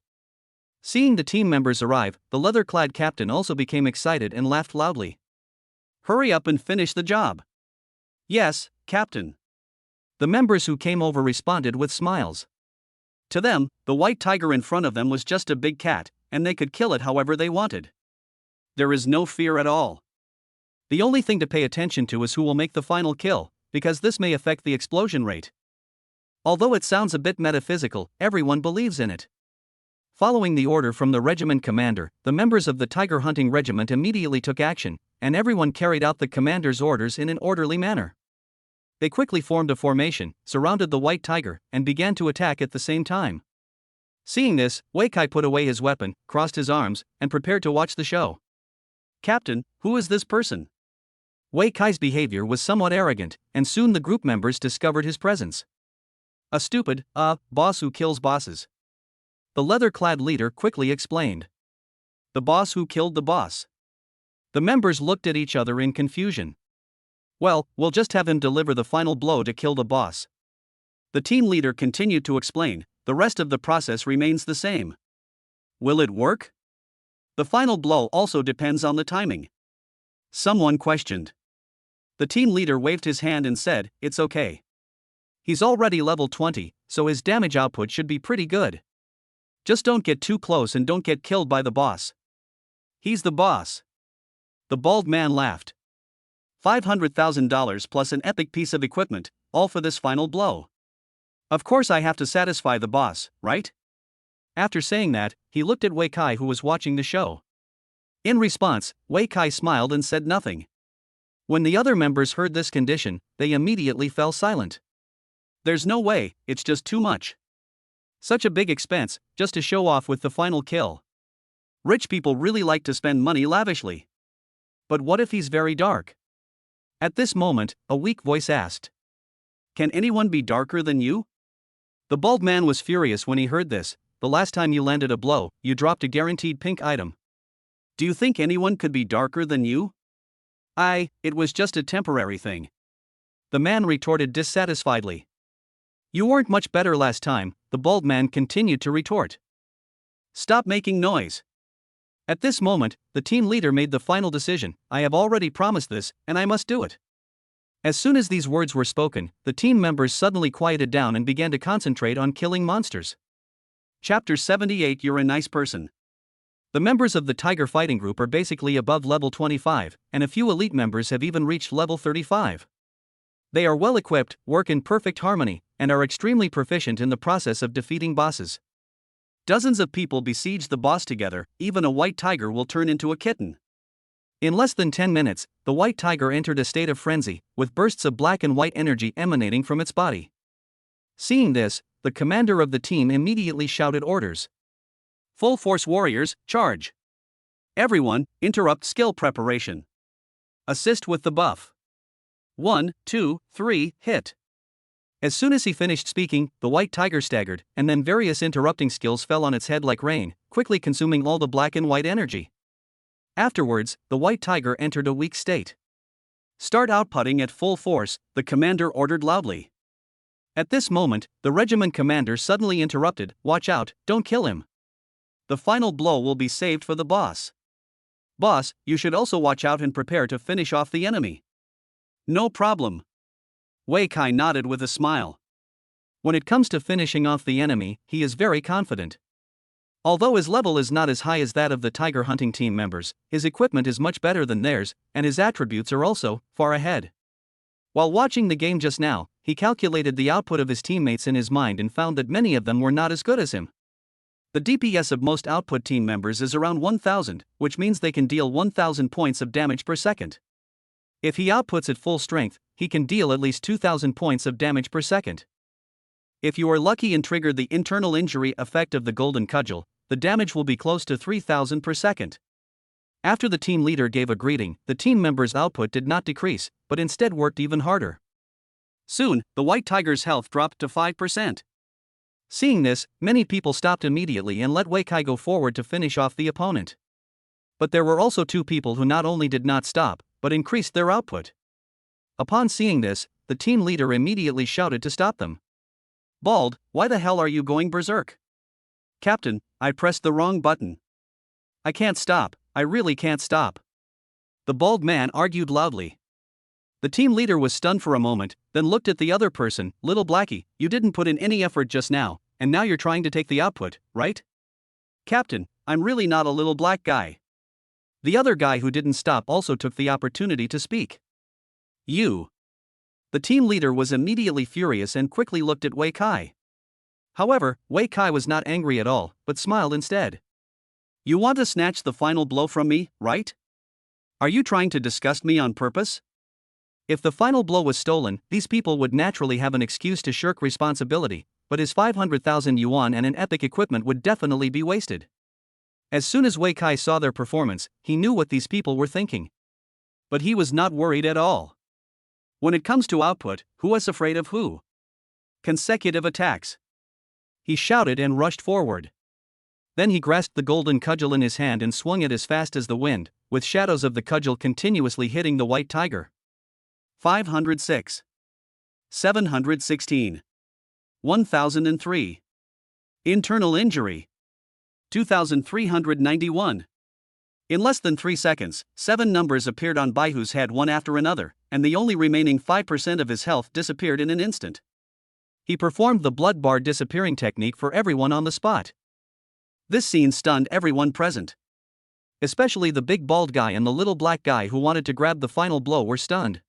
Seeing the team members arrive, the leather-clad captain also became excited and laughed loudly. Hurry up and finish the job. Yes, Captain. The members who came over responded with smiles. To them, the white tiger in front of them was just a big cat, and they could kill it however they wanted. There is no fear at all. The only thing to pay attention to is who will make the final kill, because this may affect the explosion rate. Although it sounds a bit metaphysical, everyone believes in it. Following the order from the regiment commander, the members of the tiger hunting regiment immediately took action, and everyone carried out the commander's orders in an orderly manner. They quickly formed a formation, surrounded the white tiger, and began to attack at the same time. Seeing this, Wei Kai put away his weapon, crossed his arms, and prepared to watch the show. Captain, who is this person? Wei Kai's behavior was somewhat arrogant, and soon the group members discovered his presence. A stupid, boss who kills bosses. The leather-clad leader quickly explained. The boss who killed the boss. The members looked at each other in confusion. Well, we'll just have him deliver the final blow to kill the boss. The team leader continued to explain, the rest of the process remains the same. Will it work? The final blow also depends on the timing. Someone questioned. The team leader waved his hand and said, it's okay. He's already level 20, so his damage output should be pretty good. Just don't get too close and don't get killed by the boss. He's the boss. The bald man laughed. $500,000 plus an epic piece of equipment, all for this final blow. Of course I have to satisfy the boss, right? After saying that, he looked at Wei Kai who was watching the show. In response, Wei Kai smiled and said nothing. When the other members heard this condition, they immediately fell silent. There's no way, it's just too much. Such a big expense, just to show off with the final kill. Rich people really like to spend money lavishly. But what if he's very dark? At this moment, a weak voice asked. Can anyone be darker than you? The bald man was furious when he heard this. The last time you landed a blow, you dropped a guaranteed pink item. Do you think anyone could be darker than you? It was just a temporary thing. The man retorted dissatisfiedly. You weren't much better last time, the bald man continued to retort. Stop making noise. At this moment, the team leader made the final decision. I have already promised this, and I must do it. As soon as these words were spoken, the team members suddenly quieted down and began to concentrate on killing monsters. Chapter 78. You're a nice person. The members of the Tiger Fighting Group are basically above level 25, and a few elite members have even reached level 35. They are well equipped, work in perfect harmony, and are extremely proficient in the process of defeating bosses. Dozens of people besiege the boss together, even a white tiger will turn into a kitten. In less than 10 minutes, the white tiger entered a state of frenzy, with bursts of black and white energy emanating from its body. Seeing this, the commander of the team immediately shouted orders. Full force warriors, charge! Everyone, interrupt skill preparation. Assist with the buff. 1, 2, 3, hit. As soon as he finished speaking, the white tiger staggered, and then various interrupting skills fell on its head like rain, quickly consuming all the black and white energy. Afterwards, the white tiger entered a weak state. Start outputting at full force, the commander ordered loudly. At this moment, the regiment commander suddenly interrupted, watch out, don't kill him. The final blow will be saved for the boss. Boss, you should also watch out and prepare to finish off the enemy. No problem. Wei Kai nodded with a smile. When it comes to finishing off the enemy, he is very confident. Although his level is not as high as that of the tiger hunting team members, his equipment is much better than theirs, and his attributes are also far ahead. While watching the game just now, he calculated the output of his teammates in his mind and found that many of them were not as good as him. The DPS of most output team members is around 1000, which means they can deal 1000 points of damage per second. If he outputs at full strength, he can deal at least 2000 points of damage per second. If you are lucky and trigger the internal injury effect of the golden cudgel, the damage will be close to 3000 per second. After the team leader gave a greeting, the team members' output did not decrease, but instead worked even harder. Soon, the white tiger's health dropped to 5%. Seeing this, many people stopped immediately and let Wei Kai go forward to finish off the opponent. But there were also two people who not only did not stop, but increased their output. Upon seeing this, the team leader immediately shouted to stop them. Bald, why the hell are you going berserk? Captain, I pressed the wrong button. I can't stop, I really can't stop. The bald man argued loudly. The team leader was stunned for a moment, then looked at the other person. Little Blackie, you didn't put in any effort just now, and now you're trying to take the output, right? Captain, I'm really not a little black guy. The other guy who didn't stop also took the opportunity to speak. You. The team leader was immediately furious and quickly looked at Wei Kai. However, Wei Kai was not angry at all, but smiled instead. You want to snatch the final blow from me, right? Are you trying to disgust me on purpose? If the final blow was stolen, these people would naturally have an excuse to shirk responsibility, but his 500,000 yuan and an epic equipment would definitely be wasted. As soon as Wei Kai saw their performance, he knew what these people were thinking. But he was not worried at all. When it comes to output, who is afraid of who? Consecutive attacks. He shouted and rushed forward. Then he grasped the golden cudgel in his hand and swung it as fast as the wind, with shadows of the cudgel continuously hitting the white tiger. 506. 716. 1003. Internal injury. 2391. In less than 3 seconds, 7 numbers appeared on Baihu's head one after another, and the only remaining 5% of his health disappeared in an instant. He performed the blood bar disappearing technique for everyone on the spot. This scene stunned everyone present. Especially the big bald guy and the little black guy who wanted to grab the final blow were stunned.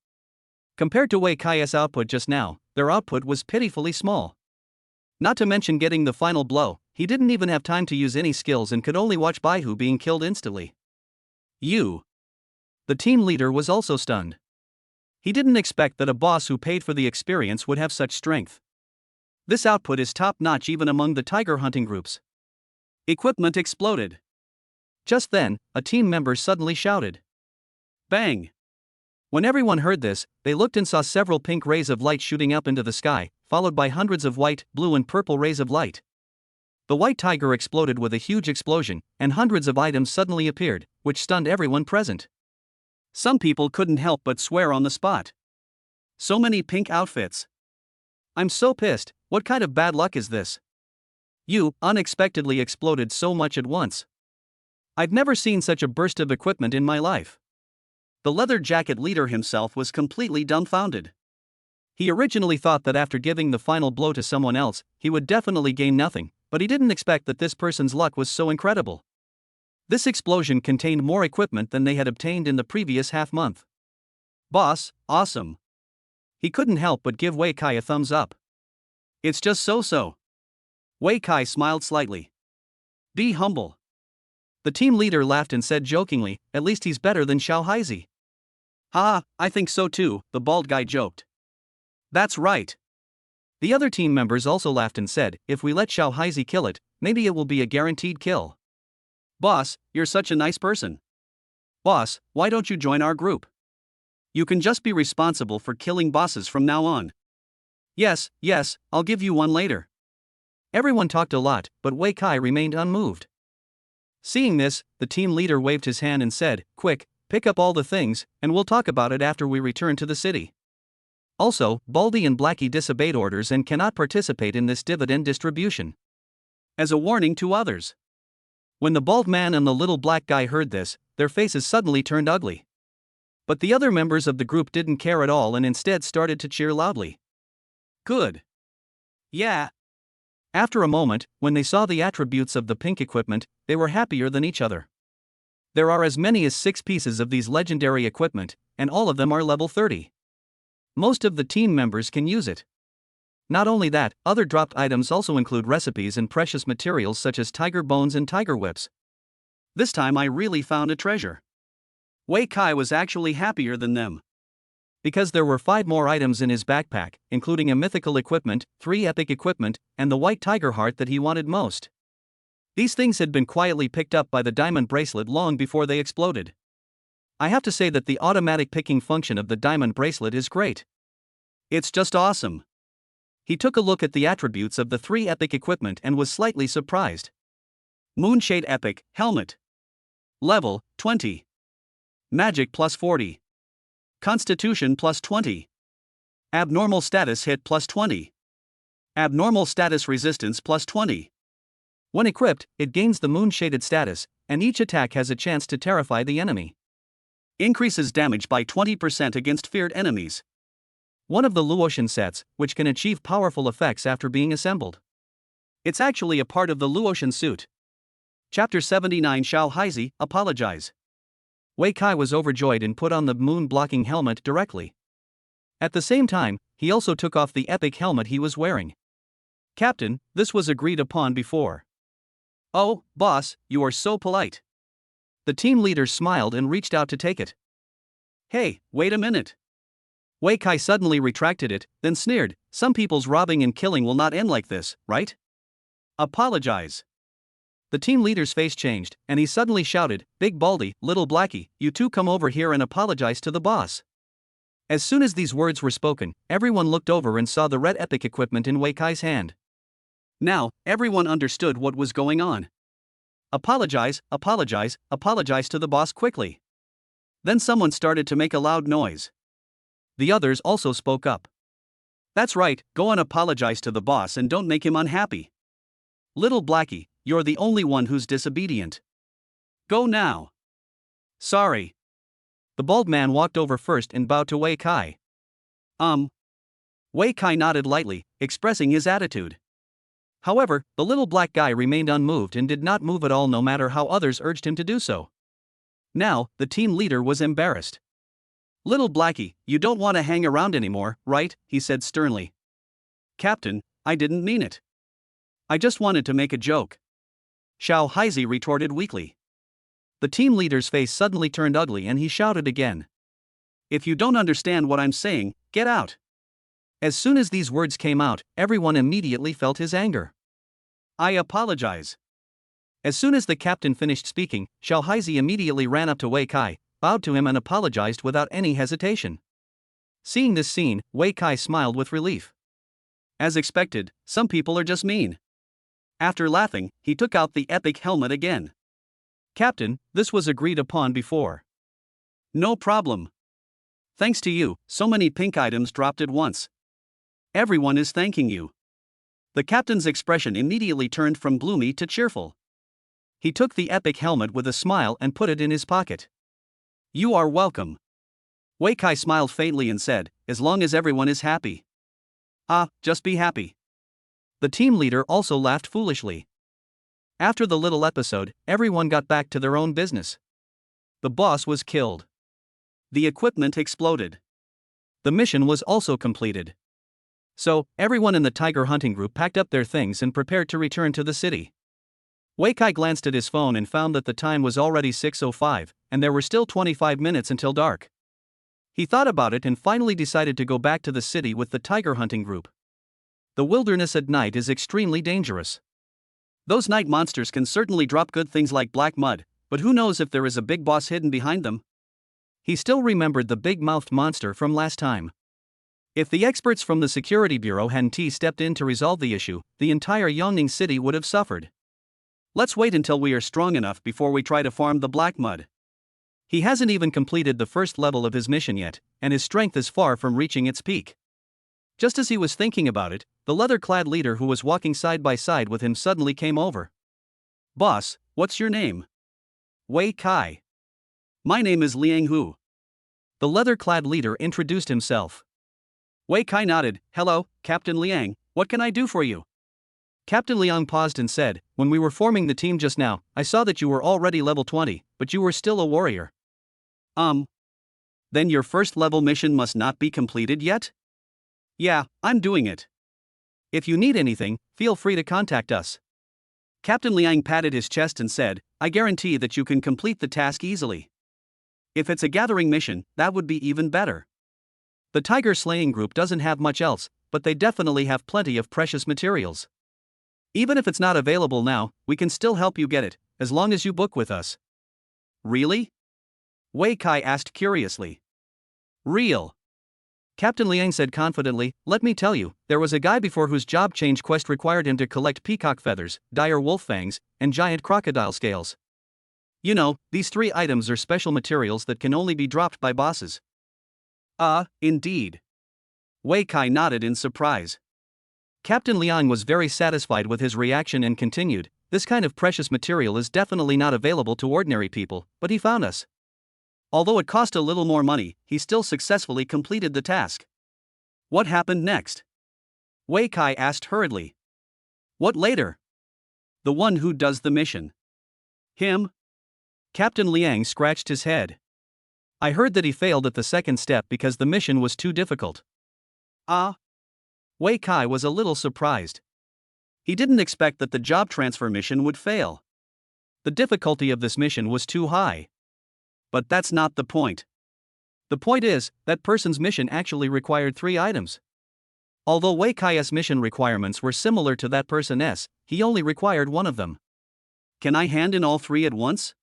Compared to Wei Kai's output just now, their output was pitifully small. Not to mention getting the final blow, he didn't even have time to use any skills and could only watch Baihu being killed instantly. You. The team leader was also stunned. He didn't expect that a boss who paid for the experience would have such strength. This output is top-notch even among the tiger hunting groups. Equipment exploded. Just then, a team member suddenly shouted. Bang! When everyone heard this, they looked and saw several pink rays of light shooting up into the sky, followed by hundreds of white, blue and purple rays of light. The white tiger exploded with a huge explosion, and hundreds of items suddenly appeared, which stunned everyone present. Some people couldn't help but swear on the spot. So many pink outfits. I'm so pissed, what kind of bad luck is this? You unexpectedly exploded so much at once. I've never seen such a burst of equipment in my life. The leather jacket leader himself was completely dumbfounded. He originally thought that after giving the final blow to someone else, he would definitely gain nothing, but he didn't expect that this person's luck was so incredible. This explosion contained more equipment than they had obtained in the previous half-month. Boss, awesome. He couldn't help but give Wei Kai a thumbs up. It's just so-so. Wei Kai smiled slightly. Be humble. The team leader laughed and said jokingly, at least he's better than Xiaohaizi. Ha, I think so too, the bald guy joked. That's right. The other team members also laughed and said, if we let Xiaohaizi kill it, maybe it will be a guaranteed kill. Boss, you're such a nice person. Boss, why don't you join our group? You can just be responsible for killing bosses from now on. Yes, I'll give you one later. Everyone talked a lot, but Wei Kai remained unmoved. Seeing this, the team leader waved his hand and said, quick, pick up all the things, and we'll talk about it after we return to the city. Also, Baldy and Blackie disobeyed orders and cannot participate in this dividend distribution. As a warning to others. When the bald man and the little black guy heard this, their faces suddenly turned ugly. But the other members of the group didn't care at all and instead started to cheer loudly. Good. Yeah. After a moment, when they saw the attributes of the pink equipment, they were happier than each other. There are as many as 6 pieces of these legendary equipment, and all of them are level 30. Most of the team members can use it. Not only that, other dropped items also include recipes and precious materials such as tiger bones and tiger whips. This time I really found a treasure. Wei Kai was actually happier than them. Because there were 5 more items in his backpack, including a mythical equipment, 3 epic equipment, and the white tiger heart that he wanted most. These things had been quietly picked up by the diamond bracelet long before they exploded. I have to say that the automatic picking function of the diamond bracelet is great. It's just awesome. He took a look at the attributes of the 3 epic equipment and was slightly surprised. Moonshade Epic Helmet. Level 20. Magic plus 40. Constitution plus 20. Abnormal status hit plus 20. Abnormal status resistance plus 20. When equipped, it gains the moon-shaded status, and each attack has a chance to terrify the enemy. Increases damage by 20% against feared enemies. One of the Luotian sets, which can achieve powerful effects after being assembled. It's actually a part of the Luotian suit. Chapter 79 Xiaohaizi, Apologize. Wei Kai was overjoyed and put on the moon-blocking helmet directly. At the same time, he also took off the epic helmet he was wearing. Captain, this was agreed upon before. Oh, boss, you are so polite. The team leader smiled and reached out to take it. Hey, wait a minute. Wei Kai suddenly retracted it, then sneered, some people's robbing and killing will not end like this, right? Apologize. The team leader's face changed, and he suddenly shouted, Big Baldy, Little Blackie, you two come over here and apologize to the boss. As soon as these words were spoken, everyone looked over and saw the red epic equipment in Wei Kai's hand. Now, everyone understood what was going on. Apologize to the boss quickly. Then someone started to make a loud noise. The others also spoke up. That's right, go and apologize to the boss and don't make him unhappy. Little Blackie, you're the only one who's disobedient. Go now. Sorry. The bald man walked over first and bowed to Wei Kai. Wei Kai nodded lightly, expressing his attitude. However, the little black guy remained unmoved and did not move at all no matter how others urged him to do so. Now, the team leader was embarrassed. Little Blackie, you don't want to hang around anymore, right? He said sternly. Captain, I didn't mean it. I just wanted to make a joke. Xiaohaizi retorted weakly. The team leader's face suddenly turned ugly and he shouted again. If you don't understand what I'm saying, get out. As soon as these words came out, everyone immediately felt his anger. I apologize. As soon as the captain finished speaking, Xiaohaizi immediately ran up to Wei Kai, bowed to him and apologized without any hesitation. Seeing this scene, Wei Kai smiled with relief. As expected, some people are just mean. After laughing, he took out the epic helmet again. Captain, this was agreed upon before. No problem. Thanks to you, so many pink items dropped at once. Everyone is thanking you. The captain's expression immediately turned from gloomy to cheerful. He took the epic helmet with a smile and put it in his pocket. You are welcome. Wei Kai smiled faintly and said, as long as everyone is happy. Just be happy. The team leader also laughed foolishly. After the little episode, everyone got back to their own business. The boss was killed. The equipment exploded. The mission was also completed. So, everyone in the tiger hunting group packed up their things and prepared to return to the city. Wei Kai glanced at his phone and found that the time was already 6:05, and there were still 25 minutes until dark. He thought about it and finally decided to go back to the city with the tiger hunting group. The wilderness at night is extremely dangerous. Those night monsters can certainly drop good things like black mud, but who knows if there is a big boss hidden behind them? He still remembered the big-mouthed monster from last time. If the experts from the Security Bureau hadn't stepped in to resolve the issue, the entire Yongning city would have suffered. Let's wait until we are strong enough before we try to farm the black mud. He hasn't even completed the first level of his mission yet, and his strength is far from reaching its peak. Just as he was thinking about it, the leather-clad leader who was walking side by side with him suddenly came over. Boss, what's your name? Wei Kai. My name is Liang Hu. The leather-clad leader introduced himself. Wei Kai nodded. Hello, Captain Liang, what can I do for you? Captain Liang paused and said, when we were forming the team just now, I saw that you were already level 20, but you were still a warrior. Then your first level mission must not be completed yet? Yeah, I'm doing it. If you need anything, feel free to contact us. Captain Liang patted his chest and said, I guarantee that you can complete the task easily. If it's a gathering mission, that would be even better. The tiger slaying group doesn't have much else, but they definitely have plenty of precious materials. Even if it's not available now, we can still help you get it, as long as you book with us. Really? Wei Kai asked curiously. Real. Captain Liang said confidently, let me tell you, there was a guy before whose job change quest required him to collect peacock feathers, dire wolf fangs, and giant crocodile scales. You know, these 3 items are special materials that can only be dropped by bosses. Indeed. Wei Kai nodded in surprise. Captain Liang was very satisfied with his reaction and continued, this kind of precious material is definitely not available to ordinary people, but he found us. Although it cost a little more money, he still successfully completed the task. What happened next? Wei Kai asked hurriedly. What later? The one who does the mission. Him? Captain Liang scratched his head. I heard that he failed at the second step because the mission was too difficult. Wei Kai was a little surprised. He didn't expect that the job transfer mission would fail. The difficulty of this mission was too high. But that's not the point. The point is, that person's mission actually required 3 items. Although Wei Kai's mission requirements were similar to that person's, he only required 1 of them. Can I hand in all 3 at once?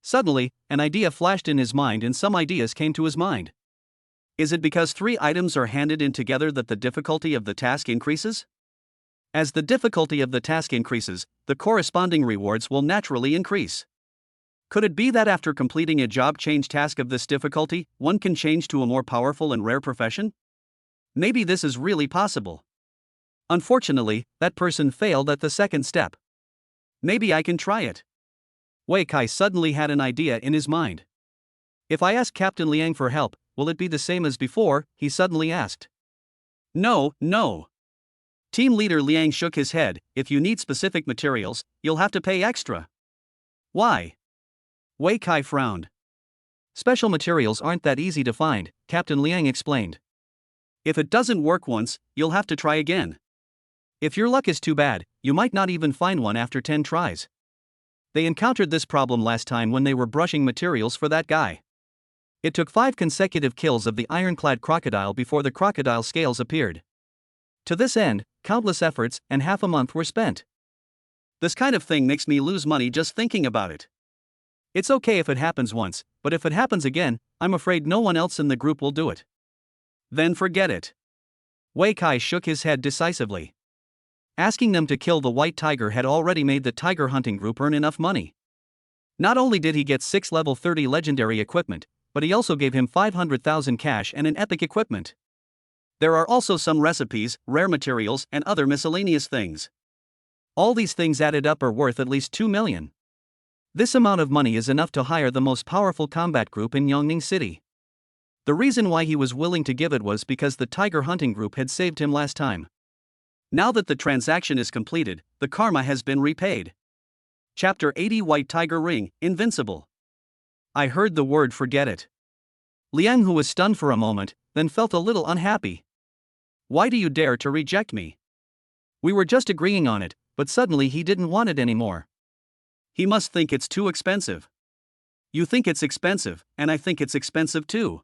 Suddenly, an idea flashed in his mind and some ideas came to his mind. Is it because 3 items are handed in together that the difficulty of the task increases? As the difficulty of the task increases, the corresponding rewards will naturally increase. Could it be that after completing a job change task of this difficulty, one can change to a more powerful and rare profession? Maybe this is really possible. Unfortunately, that person failed at the second step. Maybe I can try it. Wei Kai suddenly had an idea in his mind. If I ask Captain Liang for help, will it be the same as before? He suddenly asked. No. Team leader Liang shook his head. If you need specific materials, you'll have to pay extra. Why? Wei Kai frowned. Special materials aren't that easy to find, Captain Liang explained. If it doesn't work once, you'll have to try again. If your luck is too bad, you might not even find one after 10 tries. They encountered this problem last time when they were brushing materials for that guy. It took 5 consecutive kills of the ironclad crocodile before the crocodile scales appeared. To this end, countless efforts and half a month were spent. This kind of thing makes me lose money just thinking about it. It's okay if it happens once, but if it happens again, I'm afraid no one else in the group will do it. Then forget it. Wei Kai shook his head decisively. Asking them to kill the white tiger had already made the tiger hunting group earn enough money. Not only did he get 6 level 30 legendary equipment, but he also gave him 500,000 cash and an epic equipment. There are also some recipes, rare materials, and other miscellaneous things. All these things added up are worth at least 2 million. This amount of money is enough to hire the most powerful combat group in Yongning City. The reason why he was willing to give it was because the tiger hunting group had saved him last time. Now that the transaction is completed, the karma has been repaid. Chapter 80 White Tiger Ring, Invincible. I heard the word forget it. Liang, who was stunned for a moment, then felt a little unhappy. Why do you dare to reject me? We were just agreeing on it, but suddenly he didn't want it anymore. He must think it's too expensive. You think it's expensive, and I think it's expensive too.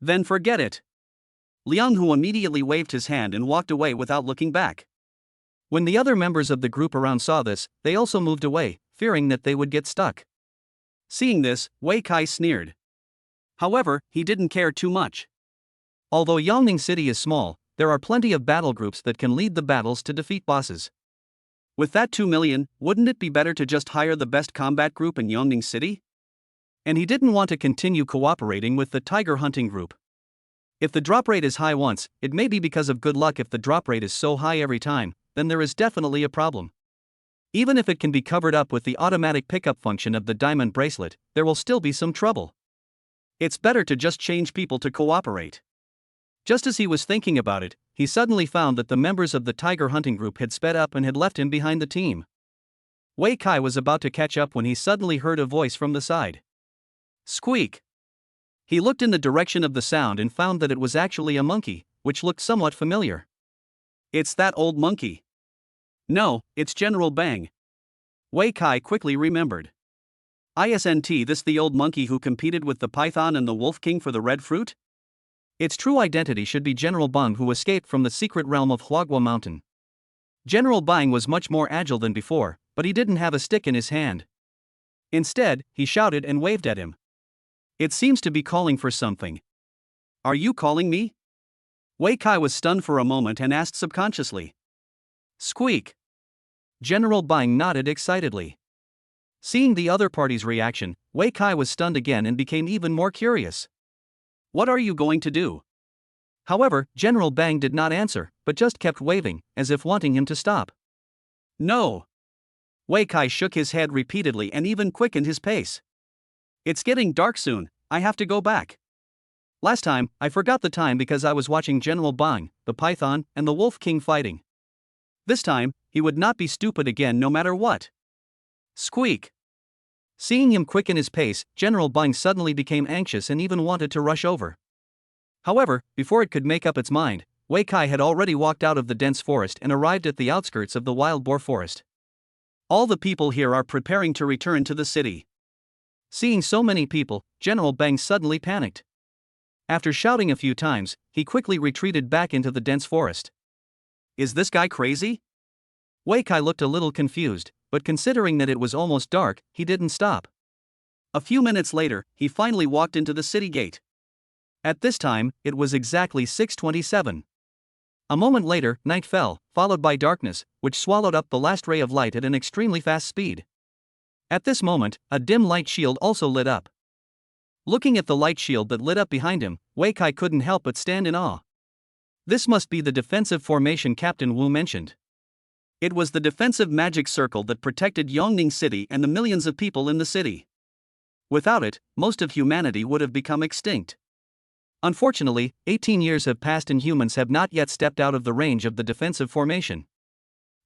Then forget it. Liang Hu immediately waved his hand and walked away without looking back. When the other members of the group around saw this, they also moved away, fearing that they would get stuck. Seeing this, Wei Kai sneered. However, he didn't care too much. Although Yongning City is small, there are plenty of battle groups that can lead the battles to defeat bosses. With that 2 million, wouldn't it be better to just hire the best combat group in Yongning City? And he didn't want to continue cooperating with the tiger hunting group. If the drop rate is high once, it may be because of good luck. If the drop rate is so high every time, then there is definitely a problem. Even if it can be covered up with the automatic pickup function of the diamond bracelet, there will still be some trouble. It's better to just change people to cooperate. Just as he was thinking about it, he suddenly found that the members of the tiger hunting group had sped up and had left him behind the team. Wei Kai was about to catch up when he suddenly heard a voice from the side. Squeak! He looked in the direction of the sound and found that it was actually a monkey, which looked somewhat familiar. It's that old monkey. No, it's General Bang. Wei Kai quickly remembered. Isn't this the old monkey who competed with the python and the wolf king for the red fruit? Its true identity should be General Bang, who escaped from the secret realm of Huagua Mountain. General Bang was much more agile than before, but he didn't have a stick in his hand. Instead, he shouted and waved at him. It seems to be calling for something. Are you calling me? Wei Kai was stunned for a moment and asked subconsciously. Squeak! General Bang nodded excitedly. Seeing the other party's reaction, Wei Kai was stunned again and became even more curious. What are you going to do? However, General Bang did not answer, but just kept waving, as if wanting him to stop. No! Wei Kai shook his head repeatedly and even quickened his pace. It's getting dark soon, I have to go back. Last time, I forgot the time because I was watching General Bang, the python, and the wolf king fighting. This time, he would not be stupid again no matter what. Squeak! Seeing him quicken his pace, General Bang suddenly became anxious and even wanted to rush over. However, before it could make up its mind, Wei Kai had already walked out of the dense forest and arrived at the outskirts of the wild boar forest. All the people here are preparing to return to the city. Seeing so many people, General Bang suddenly panicked. After shouting a few times, he quickly retreated back into the dense forest. Is this guy crazy? Wei Kai looked a little confused, but considering that it was almost dark, he didn't stop. A few minutes later, he finally walked into the city gate. At this time, it was exactly 6:27. A moment later, night fell, followed by darkness, which swallowed up the last ray of light at an extremely fast speed. At this moment, a dim light shield also lit up. Looking at the light shield that lit up behind him, Wei Kai couldn't help but stand in awe. This must be the defensive formation Captain Wu mentioned. It was the defensive magic circle that protected Yongning City and the millions of people in the city. Without it, most of humanity would have become extinct. Unfortunately, 18 years have passed and humans have not yet stepped out of the range of the defensive formation.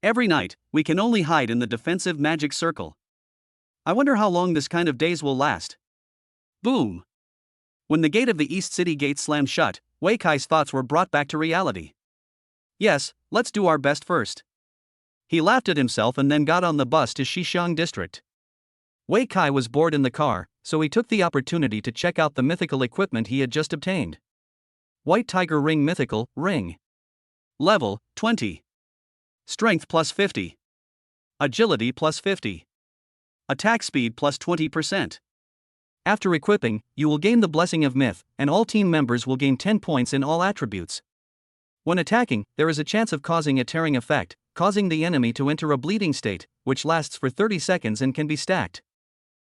Every night, we can only hide in the defensive magic circle. I wonder how long this kind of days will last. Boom! When the gate of the East City gate slammed shut, Wei Kai's thoughts were brought back to reality. Yes, let's do our best first. He laughed at himself and then got on the bus to Xishan District. Wei Kai was bored in the car, so he took the opportunity to check out the mythical equipment he had just obtained. White Tiger Ring Mythical Ring. Level 20. Strength plus 50. Agility plus 50. Attack speed plus 20%. After equipping, you will gain the Blessing of Myth, and all team members will gain 10 points in all attributes. When attacking, there is a chance of causing a tearing effect, causing the enemy to enter a bleeding state, which lasts for 30 seconds and can be stacked.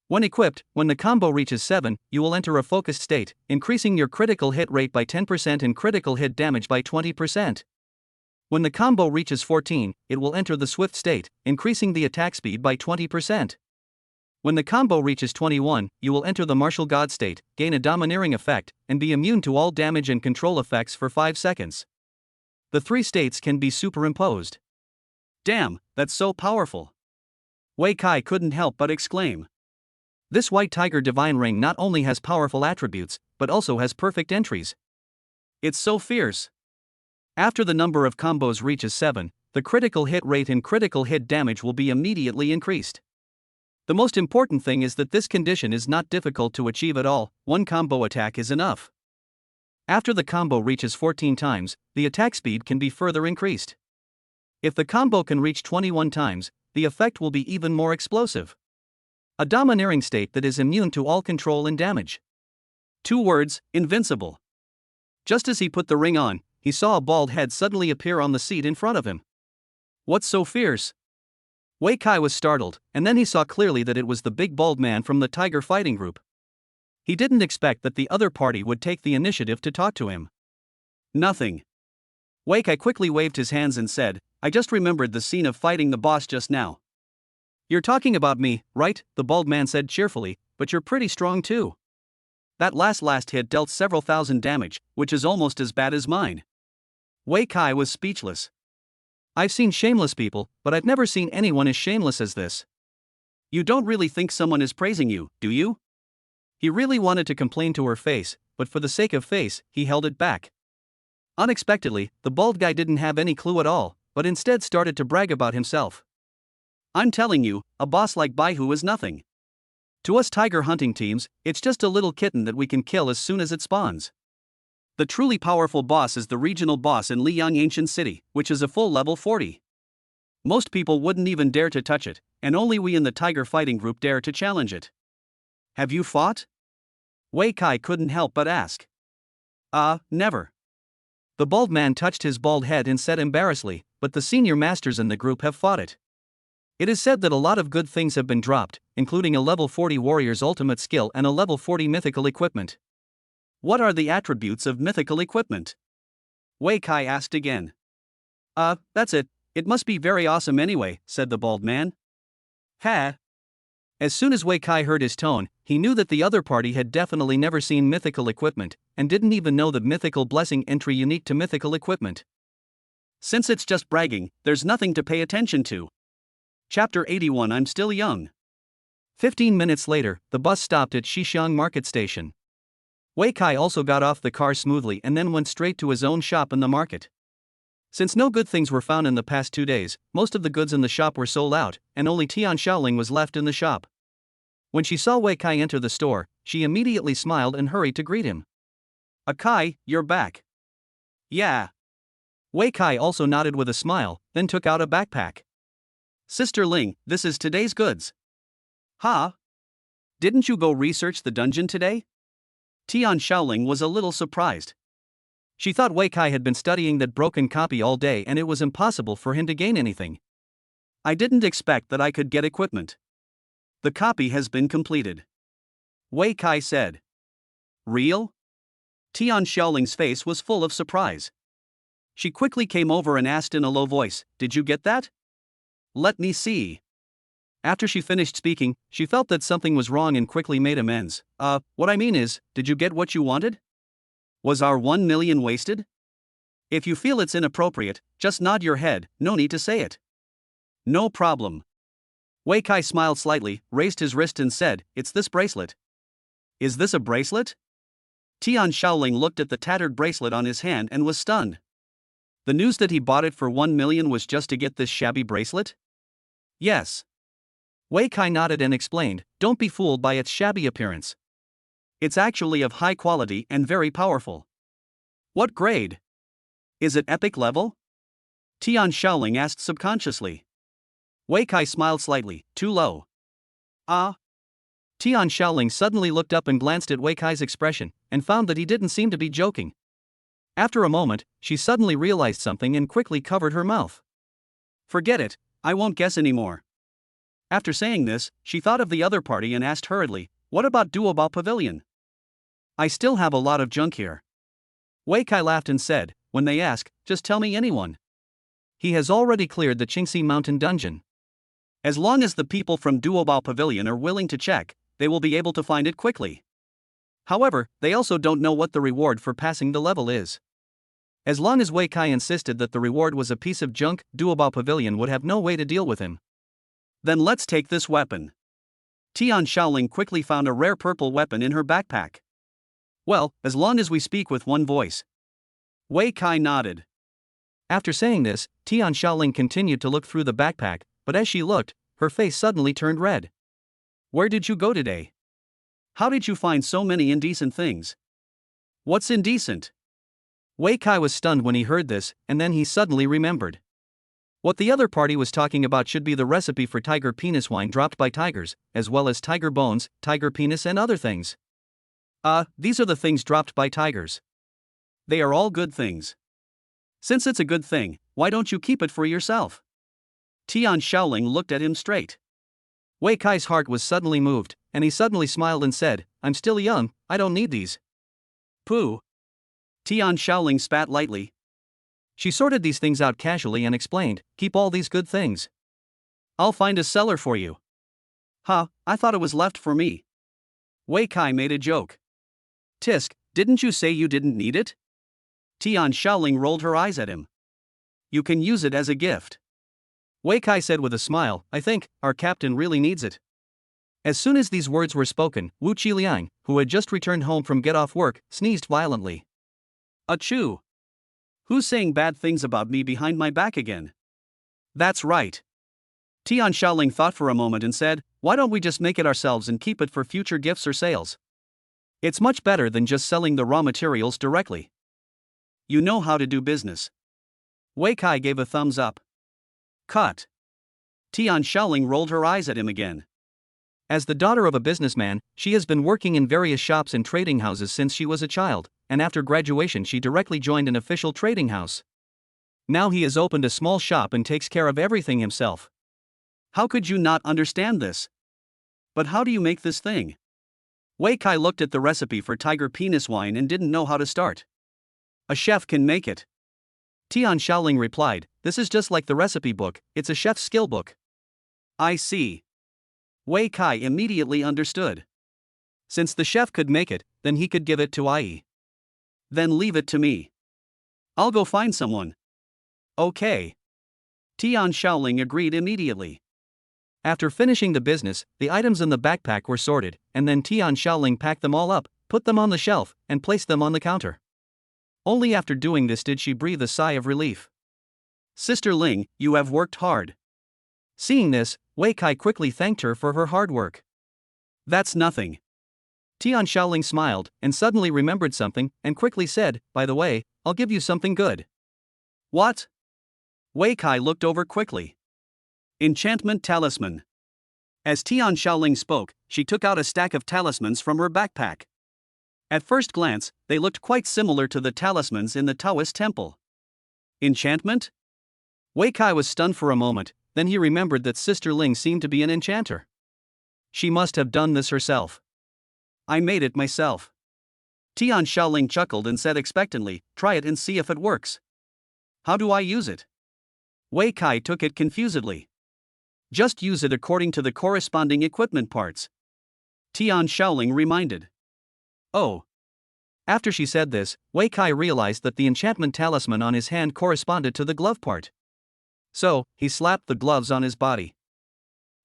When equipped, when the combo reaches 7, you will enter a focused state, increasing your critical hit rate by 10% and critical hit damage by 20%. When the combo reaches 14, it will enter the swift state, increasing the attack speed by 20%. When the combo reaches 21, you will enter the martial god state, gain a domineering effect, and be immune to all damage and control effects for 5 seconds. The 3 states can be superimposed. Damn, that's so powerful. Wei Kai couldn't help but exclaim. This White Tiger Divine Ring not only has powerful attributes, but also has perfect entries. It's so fierce. After the number of combos reaches 7, the critical hit rate and critical hit damage will be immediately increased. The most important thing is that this condition is not difficult to achieve at all, one combo attack is enough. After the combo reaches 14 times, the attack speed can be further increased. If the combo can reach 21 times, the effect will be even more explosive. A domineering state that is immune to all control and damage. 2 words, invincible. Just as he put the ring on, he saw a bald head suddenly appear on the seat in front of him. What's so fierce? Wei Kai was startled, and then he saw clearly that it was the big bald man from the tiger fighting group. He didn't expect that the other party would take the initiative to talk to him. Nothing. Wei Kai quickly waved his hands and said, I just remembered the scene of fighting the boss just now. You're talking about me, right? The bald man said cheerfully, but you're pretty strong too. That last hit dealt several thousand damage, which is almost as bad as mine. Wei Kai was speechless. I've seen shameless people, but I've never seen anyone as shameless as this. You don't really think someone is praising you, do you? He really wanted to complain to her face, but for the sake of face, he held it back. Unexpectedly, the bald guy didn't have any clue at all, but instead started to brag about himself. I'm telling you, a boss like Baihu is nothing. To us tiger hunting teams, it's just a little kitten that we can kill as soon as it spawns. The truly powerful boss is the regional boss in Liyang Ancient City, which is a full level 40. Most people wouldn't even dare to touch it, and only we in the tiger fighting group dare to challenge it. Have you fought? Wei Kai couldn't help but ask. Never. The bald man touched his bald head and said embarrassedly, but the senior masters in the group have fought it. It is said that a lot of good things have been dropped, including a level 40 warrior's ultimate skill and a level 40 mythical equipment. What are the attributes of mythical equipment? Wei Kai asked again. That's it, it must be very awesome anyway, said the bald man. Ha! As soon as Wei Kai heard his tone, he knew that the other party had definitely never seen mythical equipment, and didn't even know the mythical blessing entry unique to mythical equipment. Since it's just bragging, there's nothing to pay attention to. Chapter 81 I'm Still Young. 15 minutes later, the bus stopped at Shixiang Market Station. Wei Kai also got off the car smoothly and then went straight to his own shop in the market. Since no good things were found in the past 2 days, most of the goods in the shop were sold out, and only Tian Shaoling was left in the shop. When she saw Wei Kai enter the store, she immediately smiled and hurried to greet him. Kai, you're back. Yeah. Wei Kai also nodded with a smile, then took out a backpack. Sister Ling, this is today's goods. Huh? Didn't you go research the dungeon today? Tian Shaoling was a little surprised. She thought Wei Kai had been studying that broken copy all day and it was impossible for him to gain anything. I didn't expect that I could get equipment. The copy has been completed. Wei Kai said. Real? Tian Shaoling's face was full of surprise. She quickly came over and asked in a low voice, Did you get that? Let me see. After she finished speaking, she felt that something was wrong and quickly made amends. What I mean is, did you get what you wanted? Was our 1 million wasted? If you feel it's inappropriate, just nod your head, no need to say it. No problem. Wei Kai smiled slightly, raised his wrist and said, It's this bracelet. Is this a bracelet? Tian Shaoling looked at the tattered bracelet on his hand and was stunned. The news that he bought it for 1 million was just to get this shabby bracelet? Yes. Wei Kai nodded and explained, don't be fooled by its shabby appearance. It's actually of high quality and very powerful. What grade? Is it epic level? Tian Shaoling asked subconsciously. Wei Kai smiled slightly, too low. Ah? Tian Shaoling suddenly looked up and glanced at Wei Kai's expression, and found that he didn't seem to be joking. After a moment, she suddenly realized something and quickly covered her mouth. Forget it, I won't guess anymore. After saying this, she thought of the other party and asked hurriedly, what about Duobao Pavilion? I still have a lot of junk here. Wei Kai laughed and said, when they ask, just tell me anyone. He has already cleared the Qingxi Mountain dungeon. As long as the people from Duobao Pavilion are willing to check, they will be able to find it quickly. However, they also don't know what the reward for passing the level is. As long as Wei Kai insisted that the reward was a piece of junk, Duobao Pavilion would have no way to deal with him. Then let's take this weapon. Tian Shaoling quickly found a rare purple weapon in her backpack. Well, as long as we speak with one voice. Wei Kai nodded. After saying this, Tian Shaoling continued to look through the backpack, but as she looked, her face suddenly turned red. Where did you go today? How did you find so many indecent things? What's indecent? Wei Kai was stunned when he heard this, and then he suddenly remembered. What the other party was talking about should be the recipe for tiger penis wine dropped by tigers, as well as tiger bones, tiger penis and other things. These are the things dropped by tigers. They are all good things. Since it's a good thing, why don't you keep it for yourself? Tian Shaoling looked at him straight. Wei Kai's heart was suddenly moved, and he suddenly smiled and said, I'm still young, I don't need these. Pooh. Tian Shaoling spat lightly. She sorted these things out casually and explained, keep all these good things. I'll find a seller for you. I thought it was left for me. Wei Kai made a joke. Tisk, didn't you say you didn't need it? Tian Shaoling rolled her eyes at him. You can use it as a gift. Wei Kai said with a smile, I think, our captain really needs it. As soon as these words were spoken, Wu Qiliang, who had just returned home from get off work, sneezed violently. Achoo! Who's saying bad things about me behind my back again? That's right. Tian Shaoling thought for a moment and said, why don't we just make it ourselves and keep it for future gifts or sales? It's much better than just selling the raw materials directly. You know how to do business. Wei Kai gave a thumbs up. Cut. Tian Shaoling rolled her eyes at him again. As the daughter of a businessman, she has been working in various shops and trading houses since she was a child, and after graduation she directly joined an official trading house. Now he has opened a small shop and takes care of everything himself. How could you not understand this? But how do you make this thing? Wei Kai looked at the recipe for tiger penis wine and didn't know how to start. A chef can make it. Tian Shaoling replied, this is just like the recipe book, it's a chef's skill book. I see. Wei Kai immediately understood. Since the chef could make it, then he could give it to IE. Then leave it to me. I'll go find someone. Okay. Tian Shaoling agreed immediately. After finishing the business, the items in the backpack were sorted, and then Tian Shaoling packed them all up, put them on the shelf, and placed them on the counter. Only after doing this did she breathe a sigh of relief. Sister Ling, you have worked hard. Seeing this, Wei Kai quickly thanked her for her hard work. That's nothing. Tian Shaoling smiled, and suddenly remembered something, and quickly said, by the way, I'll give you something good. What? Wei Kai looked over quickly. Enchantment Talisman. As Tian Shaoling spoke, she took out a stack of talismans from her backpack. At first glance, they looked quite similar to the talismans in the Taoist temple. Enchantment? Wei Kai was stunned for a moment, then he remembered that Sister Ling seemed to be an enchanter. She must have done this herself. I made it myself. Tian Shaoling chuckled and said expectantly, try it and see if it works. How do I use it? Wei Kai took it confusedly. Just use it according to the corresponding equipment parts. Tian Shaoling reminded. Oh. After she said this, Wei Kai realized that the enchantment talisman on his hand corresponded to the glove part. So, he slapped the gloves on his body.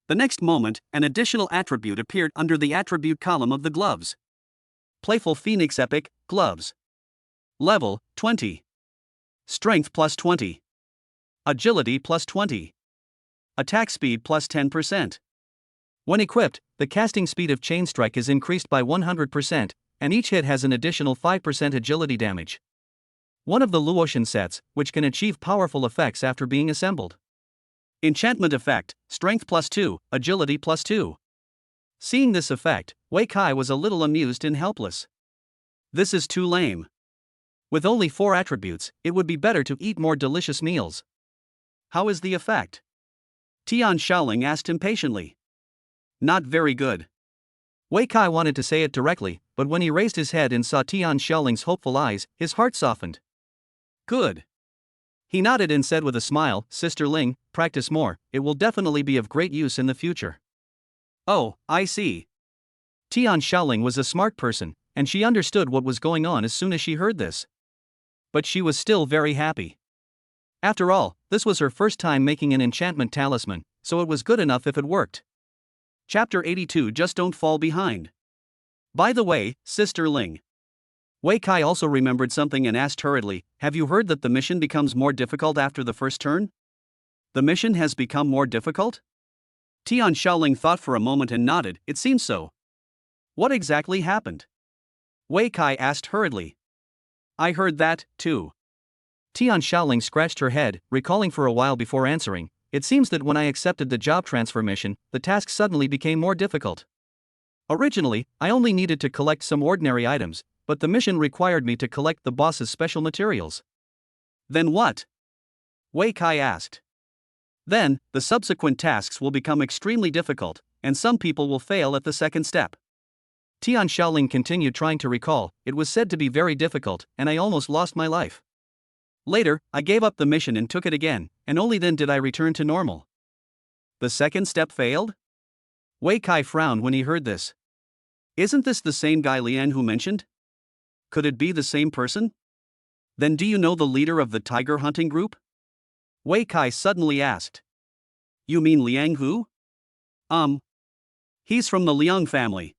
The next moment, an additional attribute appeared under the attribute column of the gloves. Playful Phoenix Epic, Gloves. Level, 20. Strength plus 20. Agility plus 20. Attack speed plus 10%. When equipped, the casting speed of Chain Strike is increased by 100%, and each hit has an additional 5% agility damage. One of the Luotian sets, which can achieve powerful effects after being assembled. Enchantment effect, Strength +2, Agility +2. Seeing this effect, Wei Kai was a little amused and helpless. This is too lame. With only 4 attributes, it would be better to eat more delicious meals. How is the effect? Tian Shaoling asked impatiently. Not very good. Wei Kai wanted to say it directly, but when he raised his head and saw Tian Shaoling's hopeful eyes, his heart softened. Good. He nodded and said with a smile, Sister Ling, practice more, it will definitely be of great use in the future. Oh, I see. Tian Shaoling was a smart person, and she understood what was going on as soon as she heard this. But she was still very happy. After all, this was her first time making an enchantment talisman, so it was good enough if it worked. Chapter 82. Just don't fall behind. By the way, Sister Ling. Wei Kai also remembered something and asked hurriedly, have you heard that the mission becomes more difficult after the first turn? The mission has become more difficult? Tian Shaoling thought for a moment and nodded, it seems so. What exactly happened? Wei Kai asked hurriedly. I heard that, too. Tian Shaoling scratched her head, recalling for a while before answering, it seems that when I accepted the job transfer mission, the task suddenly became more difficult. Originally, I only needed to collect some ordinary items, but the mission required me to collect the boss's special materials. Then what? Wei Kai asked. Then, the subsequent tasks will become extremely difficult, and some people will fail at the second step. Tian Shaoling continued trying to recall, it was said to be very difficult, and I almost lost my life. Later, I gave up the mission and took it again, and only then did I return to normal. The second step failed? Wei Kai frowned when he heard this. Isn't this the same guy Liang who mentioned? Could it be the same person? Then do you know the leader of the tiger hunting group? Wei Kai suddenly asked. You mean Liang who? He's from the Liang family.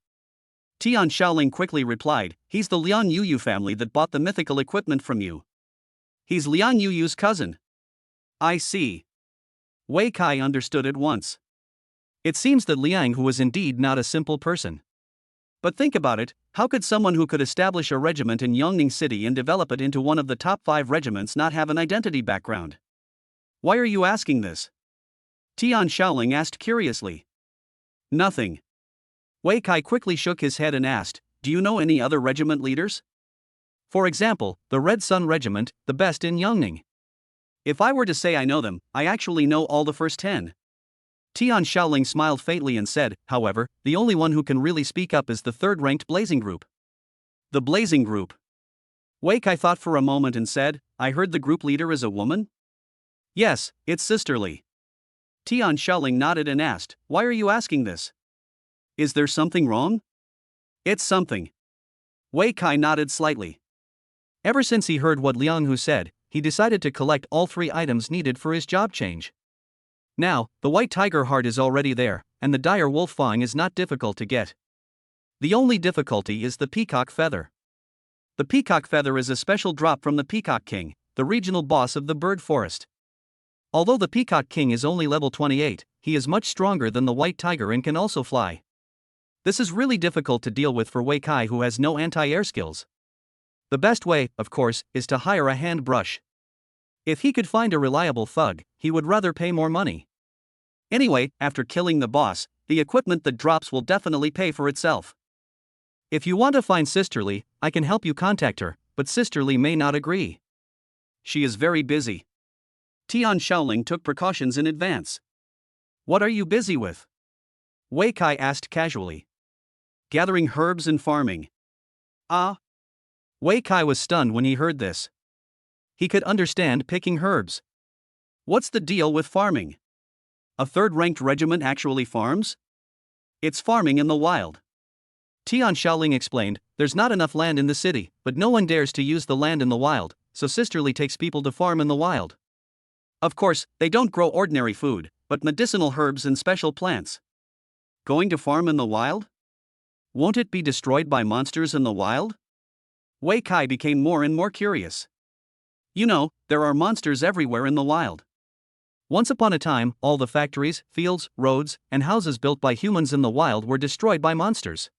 Tian Shaoling quickly replied, he's the Liang Yuyu family that bought the mythical equipment from you. He's Liang Yuyu's cousin. I see. Wei Kai understood at once. It seems that Liang who was indeed not a simple person. But think about it, how could someone who could establish a regiment in Yongning City and develop it into one of the top 5 regiments not have an identity background? Why are you asking this? Tian Shaoling asked curiously. Nothing. Wei Kai quickly shook his head and asked, do you know any other regiment leaders? For example, the Red Sun Regiment, the best in Yongning. If I were to say I know them, I actually know all the first 10. Tian Shaoling smiled faintly and said, however, the only one who can really speak up is the third-ranked Blazing Group. The Blazing Group. Wei Kai thought for a moment and said, I heard the group leader is a woman? Yes, it's sisterly. Tian Shaoling nodded and asked, why are you asking this? Is there something wrong? It's something. Wei Kai nodded slightly. Ever since he heard what Liang Hu said, he decided to collect all 3 items needed for his job change. Now, the white tiger heart is already there, and the dire wolf fang is not difficult to get. The only difficulty is the peacock feather. The peacock feather is a special drop from the Peacock King, the regional boss of the bird forest. Although the Peacock King is only level 28, he is much stronger than the white tiger and can also fly. This is really difficult to deal with for Wei Kai who has no anti-air skills. The best way, of course, is to hire a hand brush. If he could find a reliable thug, he would rather pay more money. Anyway, after killing the boss, the equipment that drops will definitely pay for itself. If you want to find Sisterly, I can help you contact her, but Sisterly may not agree. She is very busy. Tian Shaoling took precautions in advance. What are you busy with? Wei Kai asked casually. Gathering herbs and farming. Ah. Wei Kai was stunned when he heard this. He could understand picking herbs. What's the deal with farming? A third-ranked regiment actually farms? It's farming in the wild. Tian Shaoling explained, there's not enough land in the city, but no one dares to use the land in the wild, so Sisterly takes people to farm in the wild. Of course, they don't grow ordinary food, but medicinal herbs and special plants. Going to farm in the wild? Won't it be destroyed by monsters in the wild? Wei Kai became more and more curious. You know, there are monsters everywhere in the wild. Once upon a time, all the factories, fields, roads, and houses built by humans in the wild were destroyed by monsters.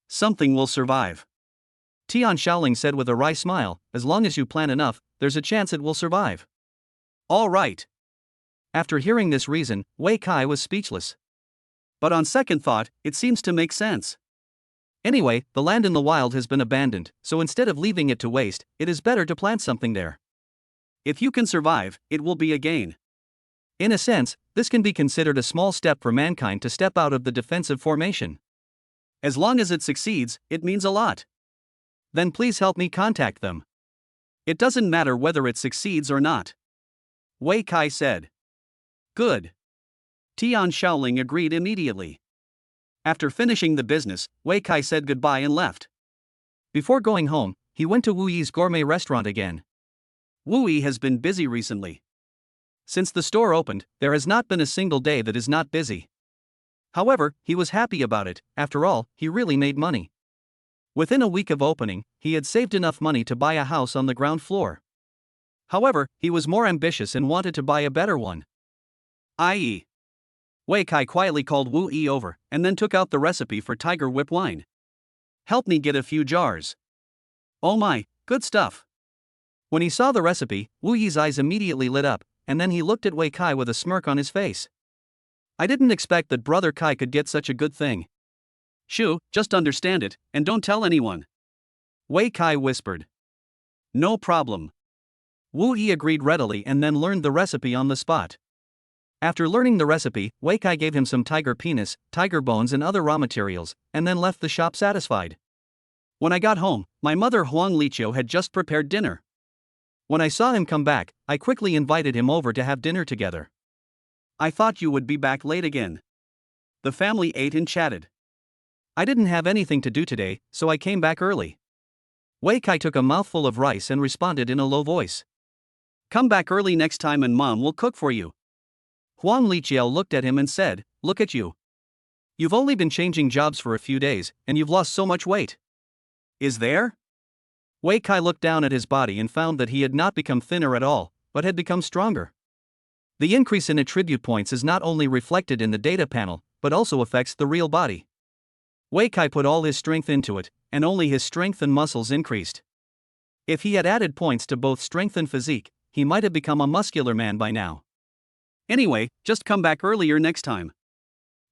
Something will survive. Tian Shaoling said with a wry smile, as long as you plan enough, there's a chance it will survive. All right. After hearing this reason, Wei Kai was speechless. But on second thought, it seems to make sense. Anyway, the land in the wild has been abandoned, so instead of leaving it to waste, it is better to plant something there. If you can survive, it will be a gain. In a sense, this can be considered a small step for mankind to step out of the defensive formation. As long as it succeeds, it means a lot. Then please help me contact them. It doesn't matter whether it succeeds or not. Wei Kai said. Good. Tian Shaoling agreed immediately. After finishing the business, Wei Kai said goodbye and left. Before going home, he went to Wu Yi's gourmet restaurant again. Wu Yi has been busy recently. Since the store opened, there has not been a single day that is not busy. However, he was happy about it. After all, he really made money. Within a week of opening, he had saved enough money to buy a house on the ground floor. However, he was more ambitious and wanted to buy a better one. I.e. Wei Kai quietly called Wu Yi over, and then took out the recipe for tiger whip wine. Help me get a few jars. Oh my, good stuff. When he saw the recipe, Wu Yi's eyes immediately lit up, and then he looked at Wei Kai with a smirk on his face. I didn't expect that Brother Kai could get such a good thing. Shoo, just understand it, and don't tell anyone. Wei Kai whispered. No problem. Wu Yi agreed readily and then learned the recipe on the spot. After learning the recipe, Wei Kai gave him some tiger penis, tiger bones and other raw materials, and then left the shop satisfied. When I got home, my mother Huang Liqiu had just prepared dinner. When I saw him come back, I quickly invited him over to have dinner together. I thought you would be back late again. The family ate and chatted. I didn't have anything to do today, so I came back early. Wei Kai took a mouthful of rice and responded in a low voice. Come back early next time and Mom will cook for you. Huang Liqiu looked at him and said, Look at you. You've only been changing jobs for a few days, and you've lost so much weight. Is there? Wei Kai looked down at his body and found that he had not become thinner at all, but had become stronger. The increase in attribute points is not only reflected in the data panel, but also affects the real body. Wei Kai put all his strength into it, and only his strength and muscles increased. If he had added points to both strength and physique, he might have become a muscular man by now. Anyway, just come back earlier next time.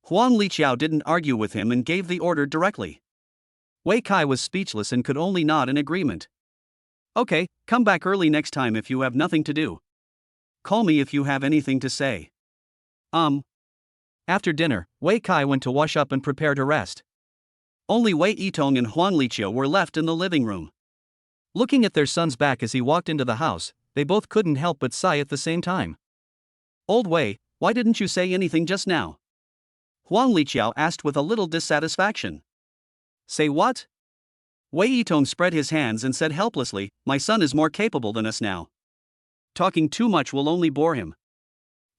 Huang Liqiu didn't argue with him and gave the order directly. Wei Kai was speechless and could only nod in agreement. Okay, come back early next time if you have nothing to do. Call me if you have anything to say. After dinner, Wei Kai went to wash up and prepare to rest. Only Wei Yitong and Huang Liqiu were left in the living room. Looking at their son's back as he walked into the house, they both couldn't help but sigh at the same time. Old Wei, why didn't you say anything just now? Huang Liqiu asked with a little dissatisfaction. Say what? Wei Yitong spread his hands and said helplessly, My son is more capable than us now. Talking too much will only bore him.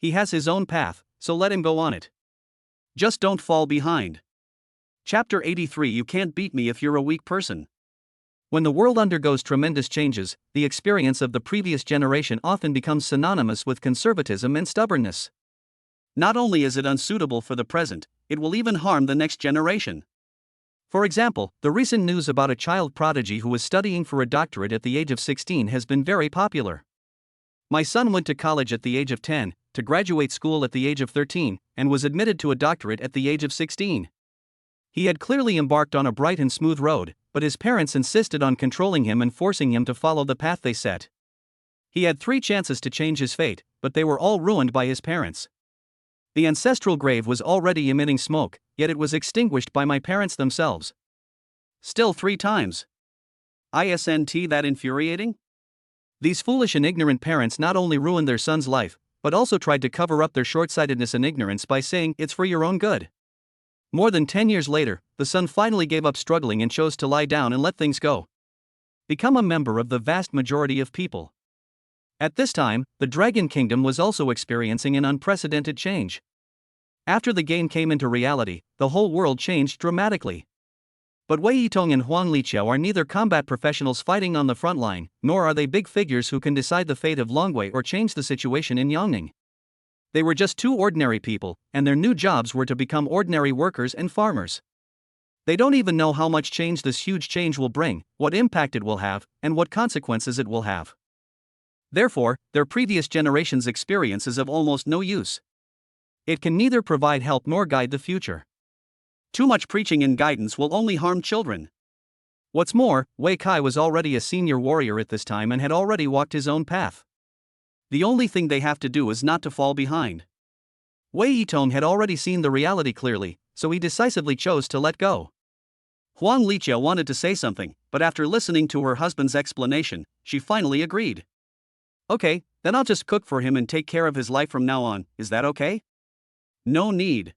He has his own path, so let him go on it. Just don't fall behind. Chapter 83 You can't beat me if you're a weak person. When the world undergoes tremendous changes, the experience of the previous generation often becomes synonymous with conservatism and stubbornness. Not only is it unsuitable for the present, it will even harm the next generation. For example, the recent news about a child prodigy who was studying for a doctorate at the age of 16 has been very popular. My son went to college at the age of 10, to graduate school at the age of 13, and was admitted to a doctorate at the age of 16. He had clearly embarked on a bright and smooth road, but his parents insisted on controlling him and forcing him to follow the path they set. He had 3 chances to change his fate, but they were all ruined by his parents. The ancestral grave was already emitting smoke, yet it was extinguished by my parents themselves. Still 3 times. Isn't that infuriating? These foolish and ignorant parents not only ruined their son's life, but also tried to cover up their short-sightedness and ignorance by saying it's for your own good. More than 10 years later, the son finally gave up struggling and chose to lie down and let things go. Become a member of the vast majority of people. At this time, the Dragon Kingdom was also experiencing an unprecedented change. After the game came into reality, the whole world changed dramatically. But Wei Yitong and Huang Liqiu are neither combat professionals fighting on the front line, nor are they big figures who can decide the fate of Longwei or change the situation in Yongning. They were just two ordinary people, and their new jobs were to become ordinary workers and farmers. They don't even know how much change this huge change will bring, what impact it will have, and what consequences it will have. Therefore, their previous generation's experience is of almost no use. It can neither provide help nor guide the future. Too much preaching and guidance will only harm children. What's more, Wei Kai was already a senior warrior at this time and had already walked his own path. The only thing they have to do is not to fall behind. Wei Yitong had already seen the reality clearly, so he decisively chose to let go. Huang Liqia wanted to say something, but after listening to her husband's explanation, she finally agreed. Okay, then I'll just cook for him and take care of his life from now on, is that okay? No need.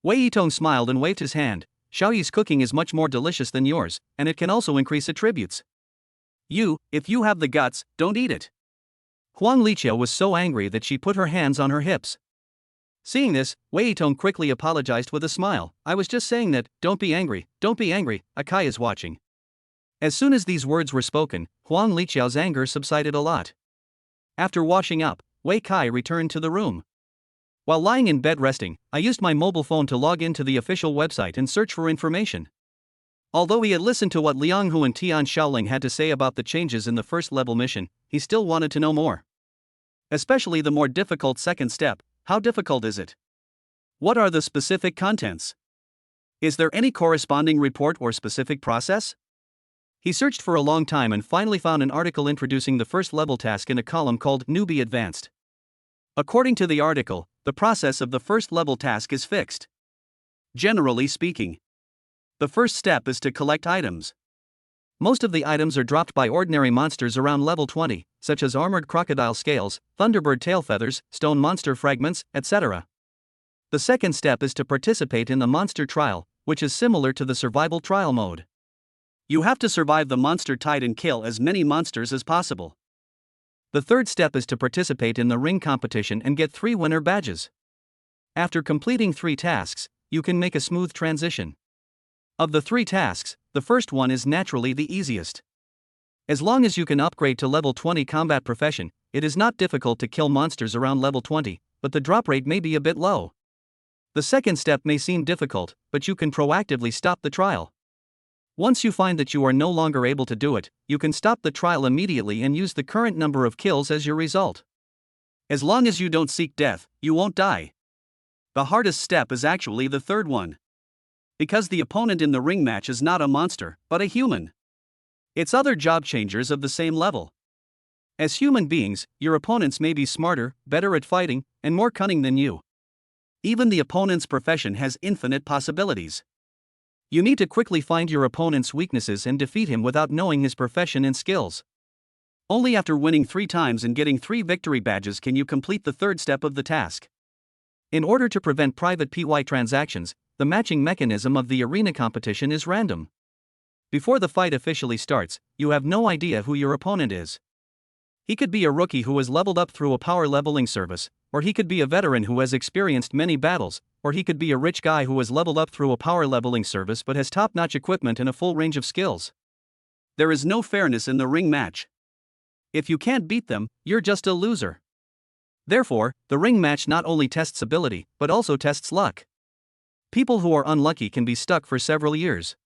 Wei Yitong smiled and waved his hand. Xiaoyi's cooking is much more delicious than yours, and it can also increase attributes. If you have the guts, don't eat it. Huang Liqia was so angry that she put her hands on her hips. Seeing this, Wei Yitong quickly apologized with a smile. I was just saying that, don't be angry, Akai is watching. As soon as these words were spoken, Huang Liqiao's anger subsided a lot. After washing up, Wei Kai returned to the room. While lying in bed resting, I used my mobile phone to log into the official website and search for information. Although he had listened to what Liang Hu and Tian Shaoling had to say about the changes in the first level mission, he still wanted to know more. Especially the more difficult second step. How difficult is it? What are the specific contents? Is there any corresponding report or specific process? He searched for a long time and finally found an article introducing the first level task in a column called Newbie Advanced. According to the article, the process of the first level task is fixed. Generally speaking, the first step is to collect items. Most of the items are dropped by ordinary monsters around level 20, such as armored crocodile scales, thunderbird tail feathers, stone monster fragments, etc. The second step is to participate in the monster trial, which is similar to the survival trial mode. You have to survive the monster tide and kill as many monsters as possible. The third step is to participate in the ring competition and get 3 winner badges. After completing 3 tasks, you can make a smooth transition. Of the 3 tasks, the first one is naturally the easiest. As long as you can upgrade to level 20 combat profession, it is not difficult to kill monsters around level 20, but the drop rate may be a bit low. The second step may seem difficult, but you can proactively stop the trial. Once you find that you are no longer able to do it, you can stop the trial immediately and use the current number of kills as your result. As long as you don't seek death, you won't die. The hardest step is actually the third one. Because the opponent in the ring match is not a monster, but a human. It's other job changers of the same level. As human beings, your opponents may be smarter, better at fighting, and more cunning than you. Even the opponent's profession has infinite possibilities. You need to quickly find your opponent's weaknesses and defeat him without knowing his profession and skills. Only after winning 3 times and getting 3 victory badges can you complete the third step of the task. In order to prevent private PY transactions, the matching mechanism of the arena competition is random. Before the fight officially starts, you have no idea who your opponent is. He could be a rookie who has leveled up through a power leveling service, or he could be a veteran who has experienced many battles, or he could be a rich guy who has leveled up through a power leveling service but has top-notch equipment and a full range of skills. There is no fairness in the ring match. If you can't beat them, you're just a loser. Therefore, the ring match not only tests ability, but also tests luck. People who are unlucky can be stuck for several years,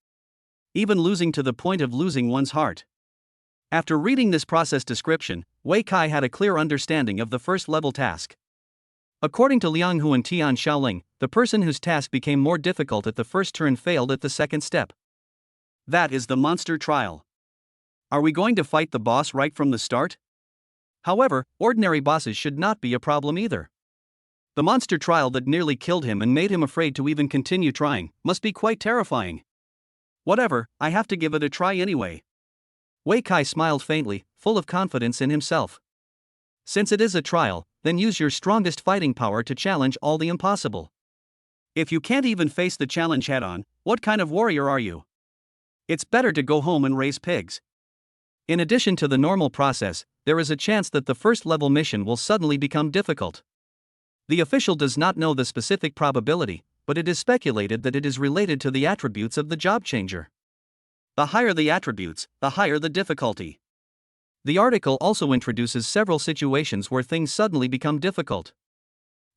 even losing to the point of losing one's heart. After reading this process description, Wei Kai had a clear understanding of the first level task. According to Liang Hu and Tian Shaoling, the person whose task became more difficult at the first turn failed at the second step. That is the monster trial. Are we going to fight the boss right from the start? However, ordinary bosses should not be a problem either. The monster trial that nearly killed him and made him afraid to even continue trying must be quite terrifying. Whatever, I have to give it a try anyway. Wei Kai smiled faintly, full of confidence in himself. Since it is a trial, then use your strongest fighting power to challenge all the impossible. If you can't even face the challenge head-on, what kind of warrior are you? It's better to go home and raise pigs. In addition to the normal process, there is a chance that the first level mission will suddenly become difficult. The official does not know the specific probability, but it is speculated that it is related to the attributes of the job changer. The higher the attributes, the higher the difficulty. The article also introduces several situations where things suddenly become difficult.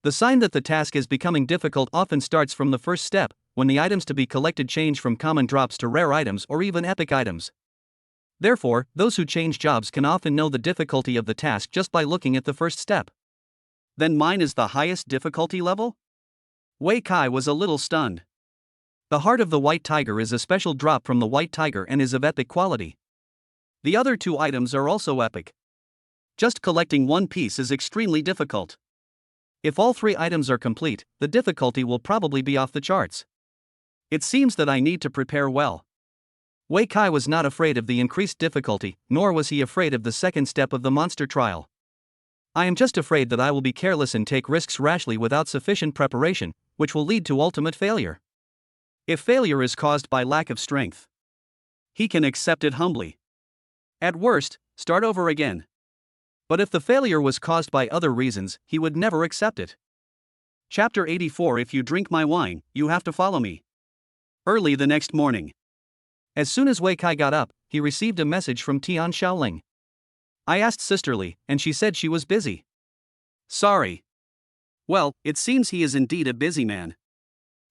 The sign that the task is becoming difficult often starts from the first step, when the items to be collected change from common drops to rare items or even epic items. Therefore, those who change jobs can often know the difficulty of the task just by looking at the first step. Then mine is the highest difficulty level? Wei Kai was a little stunned. The heart of the white tiger is a special drop from the white tiger and is of epic quality. The other two items are also epic. Just collecting one piece is extremely difficult. If all three items are complete, the difficulty will probably be off the charts. It seems that I need to prepare well. Wei Kai was not afraid of the increased difficulty, nor was he afraid of the second step of the monster trial. I am just afraid that I will be careless and take risks rashly without sufficient preparation, which will lead to ultimate failure. If failure is caused by lack of strength, he can accept it humbly. At worst, start over again. But if the failure was caused by other reasons, he would never accept it. Chapter 84. If you drink my wine, you have to follow me. Early the next morning. As soon as Wei Kai got up, he received a message from Tian Shaoling. I asked sisterly, and she said she was busy. Sorry. Well, it seems he is indeed a busy man.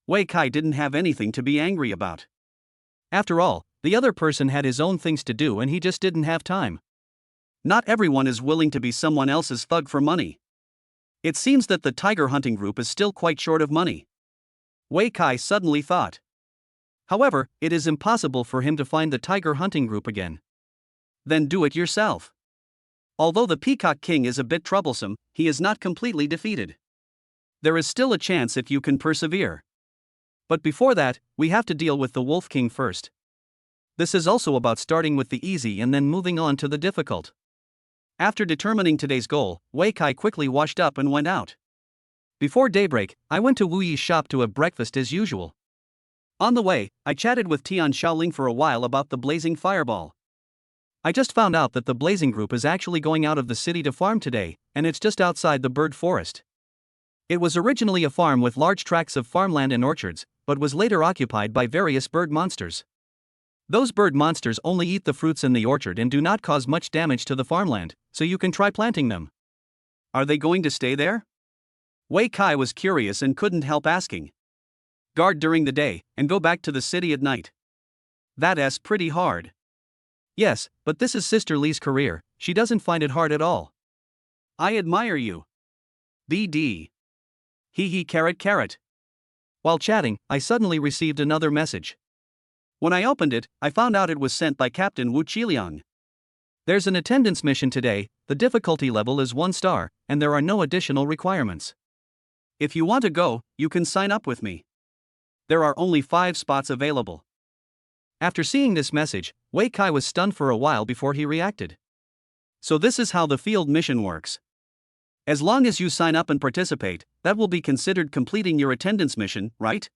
Wei Kai didn't have anything to be angry about. After all, the other person had his own things to do and he just didn't have time. Not everyone is willing to be someone else's thug for money. It seems that the tiger hunting group is still quite short of money. Wei Kai suddenly thought. However, it is impossible for him to find the tiger hunting group again. Then do it yourself. Although the Peacock King is a bit troublesome, he is not completely defeated. There is still a chance if you can persevere. But before that, we have to deal with the Wolf King first. This is also about starting with the easy and then moving on to the difficult. After determining today's goal, Wei Kai quickly washed up and went out. Before daybreak, I went to Wu Yi's shop to have breakfast as usual. On the way, I chatted with Tian Shaoling for a while about the blazing fireball. I just found out that the blazing group is actually going out of the city to farm today, and it's just outside the bird forest. It was originally a farm with large tracts of farmland and orchards, but was later occupied by various bird monsters. Those bird monsters only eat the fruits in the orchard and do not cause much damage to the farmland, so you can try planting them. Are they going to stay there? Wei Kai was curious and couldn't help asking. Guard during the day, and go back to the city at night. That's pretty hard. Yes, but this is Sister Li's career, she doesn't find it hard at all. I admire you. BD. Hee carrot. While chatting, I suddenly received another message. When I opened it, I found out it was sent by Captain Wu Qiliang. There's an attendance mission today, the difficulty level is 1 star, and there are no additional requirements. If you want to go, you can sign up with me. There are only 5 spots available. After seeing this message, Wei Kai was stunned for a while before he reacted. So this is how the field mission works. As long as you sign up and participate, that will be considered completing your attendance mission, right?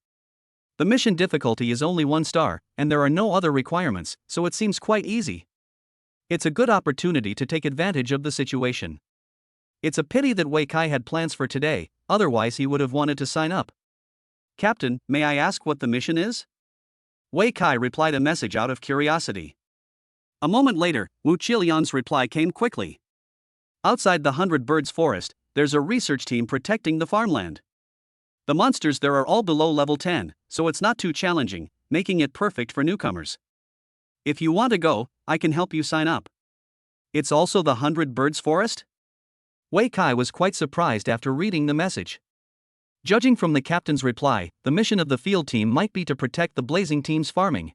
The mission difficulty is only 1 star, and there are no other requirements, so it seems quite easy. It's a good opportunity to take advantage of the situation. It's a pity that Wei Kai had plans for today, otherwise he would have wanted to sign up. Captain, may I ask what the mission is? Wei Kai replied a message out of curiosity. A moment later, Wu Qiliang's reply came quickly. Outside the 100 Birds forest, there's a research team protecting the farmland. The monsters there are all below level 10, so it's not too challenging, making it perfect for newcomers. If you want to go, I can help you sign up. It's also the 100 Birds forest? Wei Kai was quite surprised after reading the message. Judging from the captain's reply, the mission of the field team might be to protect the blazing team's farming.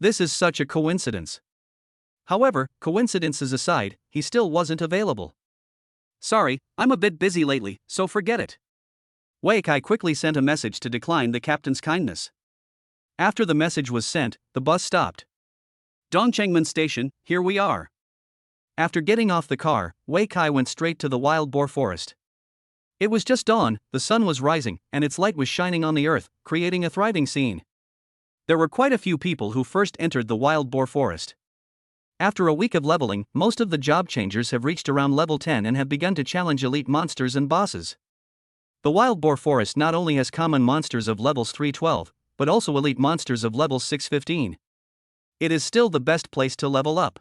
This is such a coincidence. However, coincidences aside, he still wasn't available. Sorry, I'm a bit busy lately, so forget it. Wei Kai quickly sent a message to decline the captain's kindness. After the message was sent, the bus stopped. Dongchengmen Station, here we are. After getting off the car, Wei Kai went straight to the wild boar forest. It was just dawn, the sun was rising, and its light was shining on the earth, creating a thriving scene. There were quite a few people who first entered the wild boar forest. After a week of leveling, most of the job changers have reached around level 10 and have begun to challenge elite monsters and bosses. The wild boar forest not only has common monsters of levels 312, but also elite monsters of levels 615. It is still the best place to level up.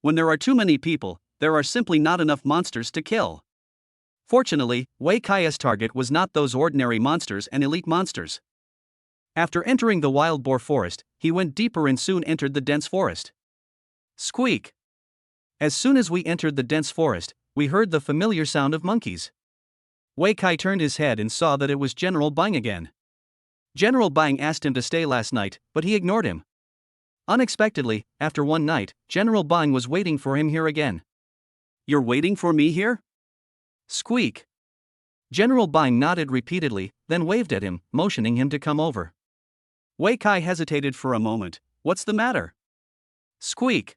When there are too many people, there are simply not enough monsters to kill. Fortunately, Wei Kai's target was not those ordinary monsters and elite monsters. After entering the wild boar forest, he went deeper and soon entered the dense forest. Squeak! As soon as we entered the dense forest, we heard the familiar sound of monkeys. Wei Kai turned his head and saw that it was General Bang again. General Bang asked him to stay last night, but he ignored him. Unexpectedly, after one night, General Bang was waiting for him here again. You're waiting for me here? Squeak! General Bang nodded repeatedly, then waved at him, motioning him to come over. Wei Kai hesitated for a moment. What's the matter? Squeak!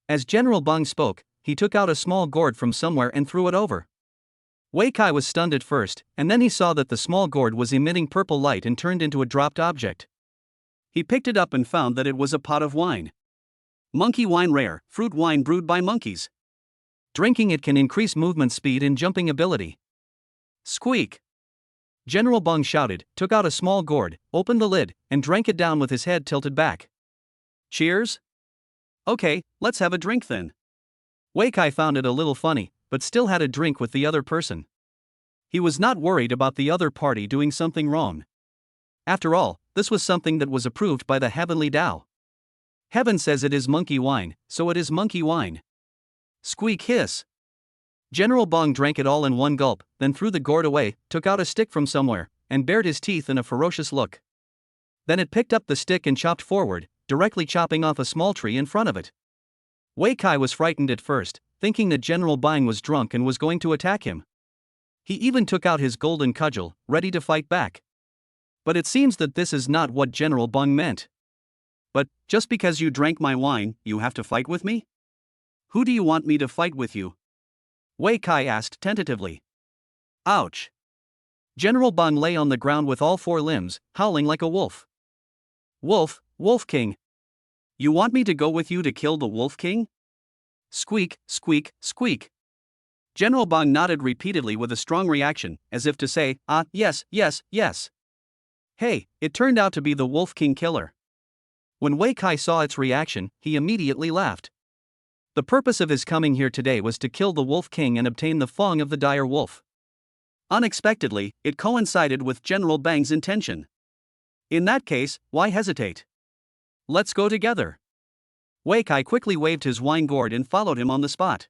As General Bang spoke, he took out a small gourd from somewhere and threw it over. Wei Kai was stunned at first, and then he saw that the small gourd was emitting purple light and turned into a dropped object. He picked it up and found that it was a pot of wine. Monkey wine rare, fruit wine brewed by monkeys. Drinking it can increase movement speed and jumping ability. Squeak! General Bang shouted, took out a small gourd, opened the lid, and drank it down with his head tilted back. Cheers? Okay, let's have a drink then. Wei Kai found it a little funny, but still had a drink with the other person. He was not worried about the other party doing something wrong. After all, this was something that was approved by the heavenly Tao. Heaven says it is monkey wine, so it is monkey wine. Squeak hiss. General Bang drank it all in one gulp, then threw the gourd away, took out a stick from somewhere, and bared his teeth in a ferocious look. Then it picked up the stick and chopped forward, directly chopping off a small tree in front of it. Wei Kai was frightened at first, thinking that General Bang was drunk and was going to attack him. He even took out his golden cudgel, ready to fight back. But it seems that this is not what General Bang meant. But, just because you drank my wine, you have to fight with me? Who do you want me to fight with you? Wei Kai asked tentatively. Ouch! General Bang lay on the ground with all four limbs, howling like a wolf. Wolf, Wolf King! You want me to go with you to kill the Wolf King? Squeak, squeak, squeak. General Bang nodded repeatedly with a strong reaction, as if to say, yes, yes, yes. Hey, it turned out to be the Wolf King killer. When Wei Kai saw its reaction, he immediately laughed. The purpose of his coming here today was to kill the Wolf King and obtain the fang of the dire wolf. Unexpectedly, it coincided with General Bang's intention. In that case, why hesitate? Let's go together. Wei Kai quickly waved his wine gourd and followed him on the spot.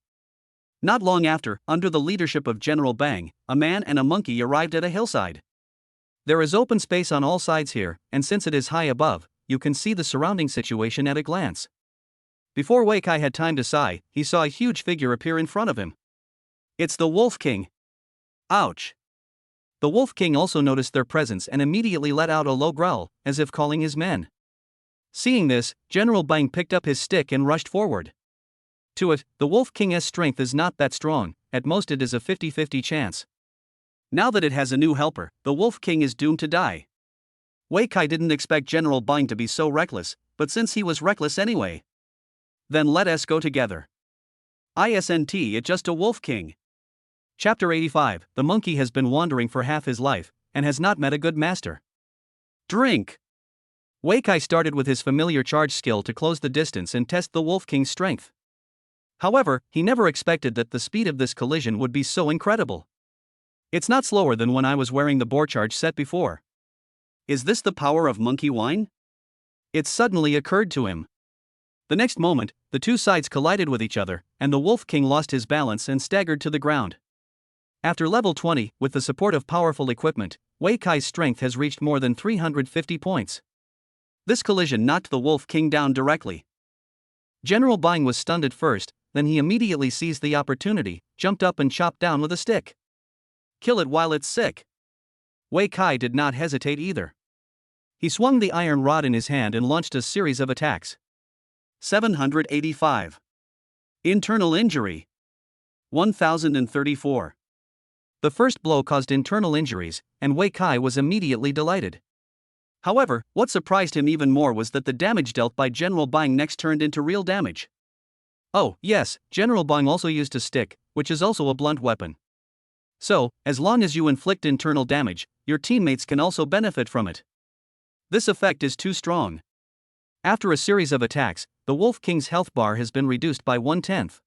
Not long after, under the leadership of General Bang, a man and a monkey arrived at a hillside. There is open space on all sides here, and since it is high above, you can see the surrounding situation at a glance. Before Wei Kai had time to sigh, he saw a huge figure appear in front of him. It's the Wolf King. Ouch! The Wolf King also noticed their presence and immediately let out a low growl, as if calling his men. Seeing this, General Bang picked up his stick and rushed forward. To it, the Wolf King's strength is not that strong, at most it is a 50-50 chance. Now that it has a new helper, the Wolf King is doomed to die. Wei Kai didn't expect General Bang to be so reckless, but since he was reckless anyway. Then let us go together. Isn't it just a Wolf King? Chapter 85. The monkey has been wandering for half his life, and has not met a good master. Drink! Wei Kai started with his familiar charge skill to close the distance and test the Wolf King's strength. However, he never expected that the speed of this collision would be so incredible. It's not slower than when I was wearing the boar charge set before. Is this the power of monkey wine? It suddenly occurred to him. The next moment, the two sides collided with each other, and the Wolf King lost his balance and staggered to the ground. After level 20, with the support of powerful equipment, Wei Kai's strength has reached more than 350 points. This collision knocked the Wolf King down directly. General Bang was stunned at first, then he immediately seized the opportunity, jumped up and chopped down with a stick. Kill it while it's sick. Wei Kai did not hesitate either. He swung the iron rod in his hand and launched a series of attacks. 785. Internal injury. 1034. The first blow caused internal injuries, and Wei Kai was immediately delighted. However, what surprised him even more was that the damage dealt by General Bang next turned into real damage. Oh, yes, General Bang also used a stick, which is also a blunt weapon. So, as long as you inflict internal damage, your teammates can also benefit from it. This effect is too strong. After a series of attacks, the Wolf King's health bar has been reduced by 1/10.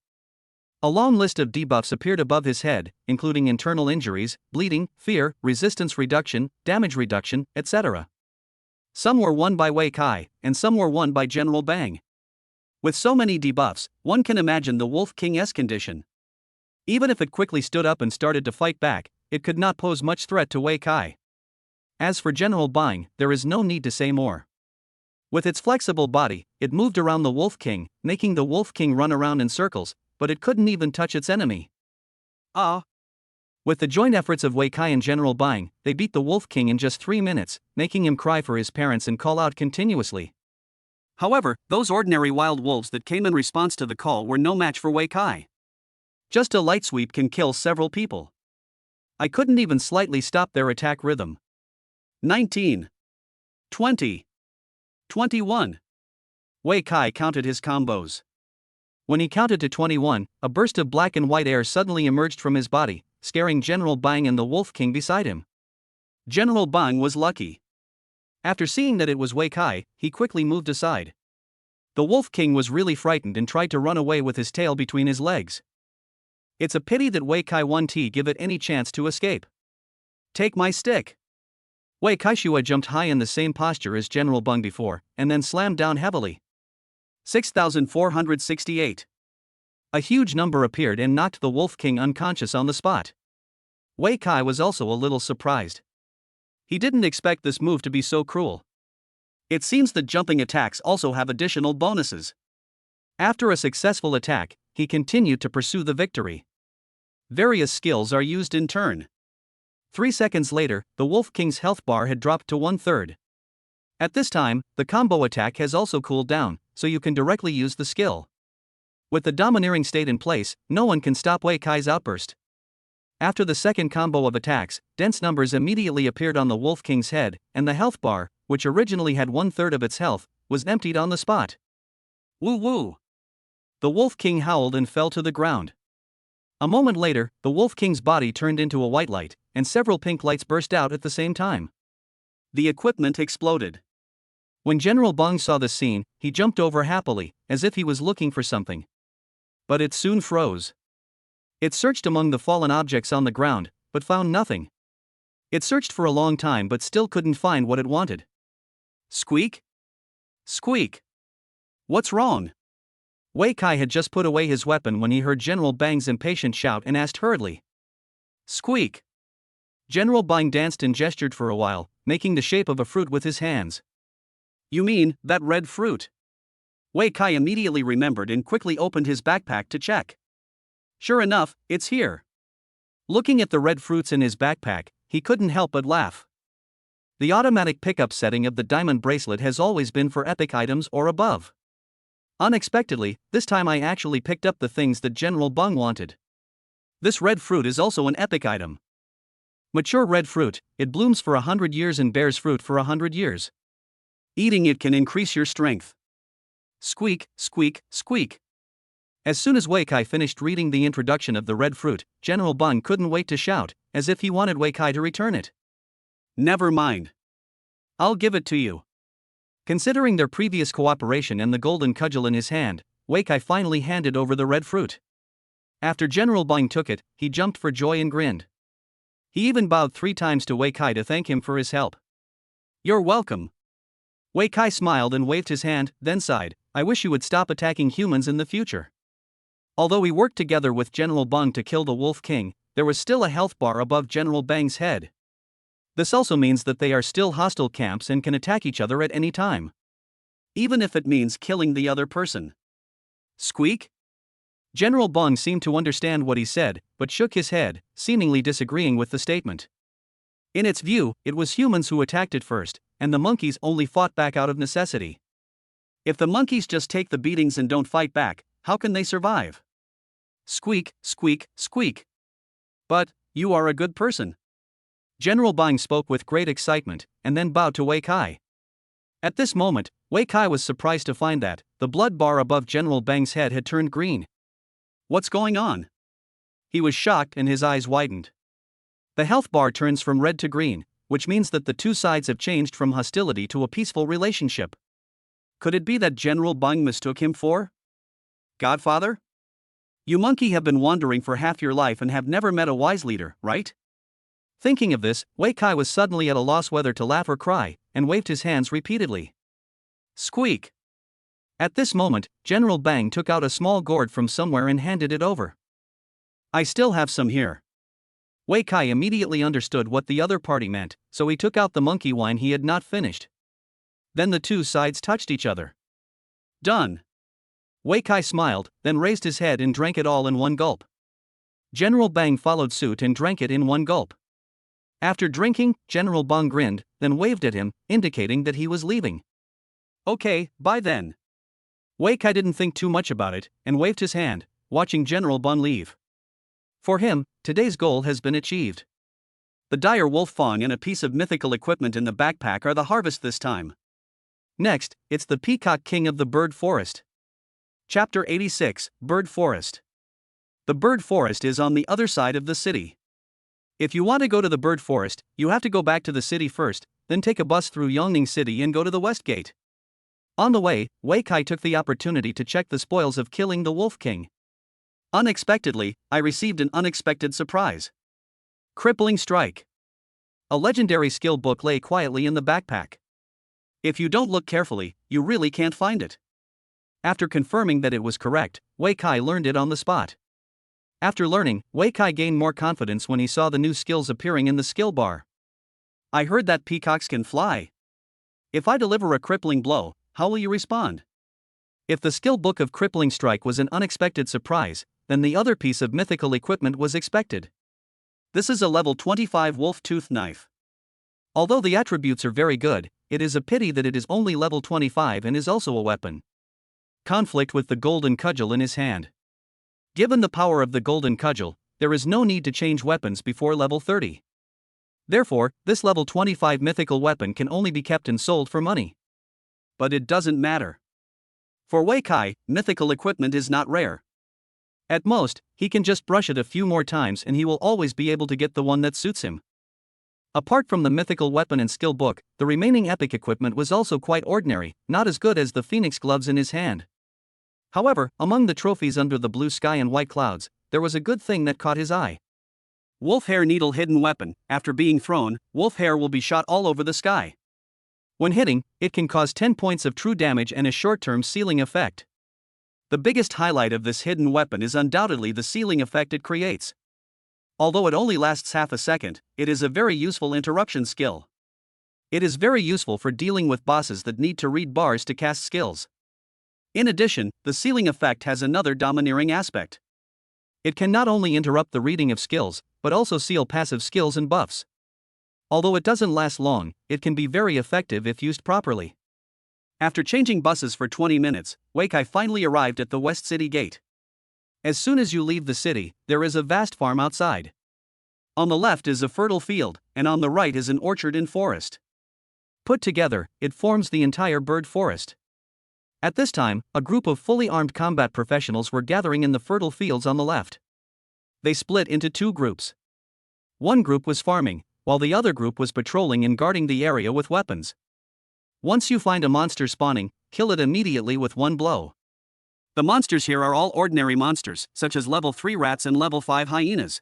A long list of debuffs appeared above his head, including internal injuries, bleeding, fear, resistance reduction, damage reduction, etc. Some were won by Wei Kai, and some were won by General Bang. With so many debuffs, one can imagine the Wolf King's condition. Even if it quickly stood up and started to fight back, it could not pose much threat to Wei Kai. As for General Bang, there is no need to say more. With its flexible body, it moved around the Wolf King, making the Wolf King run around in circles, but it couldn't even touch its enemy. With the joint efforts of Wei Kai and General Bang, they beat the Wolf King in just 3 minutes, making him cry for his parents and call out continuously. However, those ordinary wild wolves that came in response to the call were no match for Wei Kai. Just a light sweep can kill several people. I couldn't even slightly stop their attack rhythm. 19. 20. 21. Wei Kai counted his combos. When he counted to 21, a burst of black and white air suddenly emerged from his body, scaring General Bang and the Wolf King beside him. General Bang was lucky. After seeing that it was Wei Kai, he quickly moved aside. The Wolf King was really frightened and tried to run away with his tail between his legs. It's a pity that Wei Kai won't give it any chance to escape. Take my stick. Wei Kai Shua jumped high in the same posture as General Bang before, and then slammed down heavily. 6,468. A huge number appeared and knocked the Wolf King unconscious on the spot. Wei Kai was also a little surprised. He didn't expect this move to be so cruel. It seems that jumping attacks also have additional bonuses. After a successful attack, he continued to pursue the victory. Various skills are used in turn. 3 seconds later, the Wolf King's health bar had dropped to 1/3. At this time, the combo attack has also cooled down, so you can directly use the skill. With the domineering state in place, no one can stop Wei Kai's outburst. After the second combo of attacks, dense numbers immediately appeared on the Wolf King's head, and the health bar, which originally had 1/3 of its health, was emptied on the spot. Woo woo! The Wolf King howled and fell to the ground. A moment later, the Wolf King's body turned into a white light, and several pink lights burst out at the same time. The equipment exploded. When General Bang saw the scene, he jumped over happily, as if he was looking for something. But it soon froze. It searched among the fallen objects on the ground, but found nothing. It searched for a long time but still couldn't find what it wanted. Squeak? Squeak! What's wrong? Wei Kai had just put away his weapon when he heard General Bang's impatient shout and asked hurriedly. Squeak! General Bang danced and gestured for a while, making the shape of a fruit with his hands. You mean, that red fruit? Wei Kai immediately remembered and quickly opened his backpack to check. Sure enough, it's here. Looking at the red fruits in his backpack, he couldn't help but laugh. The automatic pickup setting of the diamond bracelet has always been for epic items or above. Unexpectedly, this time I actually picked up the things that General Bang wanted. This red fruit is also an epic item. Mature red fruit, it blooms for 100 years and bears fruit for 100 years. Eating it can increase your strength. Squeak, squeak, squeak. As soon as Wei Kai finished reading the introduction of the red fruit, General Bang couldn't wait to shout, as if he wanted Wei Kai to return it. Never mind. I'll give it to you. Considering their previous cooperation and the golden cudgel in his hand, Wei Kai finally handed over the red fruit. After General Bang took it, he jumped for joy and grinned. He even bowed 3 times to Wei Kai to thank him for his help. You're welcome. Wei Kai smiled and waved his hand, then sighed, I wish you would stop attacking humans in the future. Although he worked together with General Bang to kill the Wolf King, there was still a health bar above General Bang's head. This also means that they are still hostile camps and can attack each other at any time. Even if it means killing the other person. Squeak? General Bang seemed to understand what he said, but shook his head, seemingly disagreeing with the statement. In its view, it was humans who attacked it first, and the monkeys only fought back out of necessity. If the monkeys just take the beatings and don't fight back, how can they survive? Squeak, squeak, squeak. But, you are a good person. General Bang spoke with great excitement, and then bowed to Wei Kai. At this moment, Wei Kai was surprised to find that the blood bar above General Bang's head had turned green. What's going on? He was shocked and his eyes widened. The health bar turns from red to green, which means that the two sides have changed from hostility to a peaceful relationship. Could it be that General Bang mistook him for Godfather? You monkey have been wandering for half your life and have never met a wise leader, right? Thinking of this, Wei Kai was suddenly at a loss whether to laugh or cry, and waved his hands repeatedly. Squeak! At this moment, General Bang took out a small gourd from somewhere and handed it over. I still have some here. Wei Kai immediately understood what the other party meant, so he took out the monkey wine he had not finished. Then the two sides touched each other. Done. Wei Kai smiled, then raised his head and drank it all in one gulp. General Bang followed suit and drank it in one gulp. After drinking, General Bang grinned, then waved at him, indicating that he was leaving. Okay, bye then. Wei Kai didn't think too much about it, and waved his hand, watching General Bang leave. For him, today's goal has been achieved. The dire wolf fawn and a piece of mythical equipment in the backpack are the harvest this time. Next, it's the peacock king of the bird forest. Chapter 86, Bird Forest. The bird forest is on the other side of the city. If you want to go to the bird forest, you have to go back to the city first, then take a bus through Yongning City and go to the west gate. On the way, Wei Kai took the opportunity to check the spoils of killing the Wolf King. Unexpectedly, I received an unexpected surprise. Crippling Strike. A legendary skill book lay quietly in the backpack. If you don't look carefully, you really can't find it. After confirming that it was correct, Wei Kai learned it on the spot. After learning, Wei Kai gained more confidence when he saw the new skills appearing in the skill bar. I heard that peacocks can fly. If I deliver a crippling blow, how will you respond? If the skill book of Crippling Strike was an unexpected surprise, then the other piece of mythical equipment was expected. This is a level 25 wolf tooth knife. Although the attributes are very good, it is a pity that it is only level 25 and is also a weapon. Conflict with the golden cudgel in his hand. Given the power of the golden cudgel, there is no need to change weapons before level 30. Therefore, this level 25 mythical weapon can only be kept and sold for money. But it doesn't matter. For Wei Kai, mythical equipment is not rare. At most, he can just brush it a few more times and he will always be able to get the one that suits him. Apart from the mythical weapon and skill book, the remaining epic equipment was also quite ordinary, not as good as the phoenix gloves in his hand. However, among the trophies under the blue sky and white clouds, there was a good thing that caught his eye. Wolf hair needle hidden weapon. After being thrown, wolf hair will be shot all over the sky. When hitting, it can cause 10 points of true damage and a short-term sealing effect. The biggest highlight of this hidden weapon is undoubtedly the sealing effect it creates. Although it only lasts half a second, it is a very useful interruption skill. It is very useful for dealing with bosses that need to read bars to cast skills. In addition, the sealing effect has another domineering aspect. It can not only interrupt the reading of skills, but also seal passive skills and buffs. Although it doesn't last long, it can be very effective if used properly. After changing buses for 20 minutes, Wei Kai finally arrived at the West City Gate. As soon as you leave the city, there is a vast farm outside. On the left is a fertile field, and on the right is an orchard and forest. Put together, it forms the entire bird forest. At this time, a group of fully armed combat professionals were gathering in the fertile fields on the left. They split into two groups. One group was farming, while the other group was patrolling and guarding the area with weapons. Once you find a monster spawning, kill it immediately with one blow. The monsters here are all ordinary monsters, such as level 3 rats and level 5 hyenas.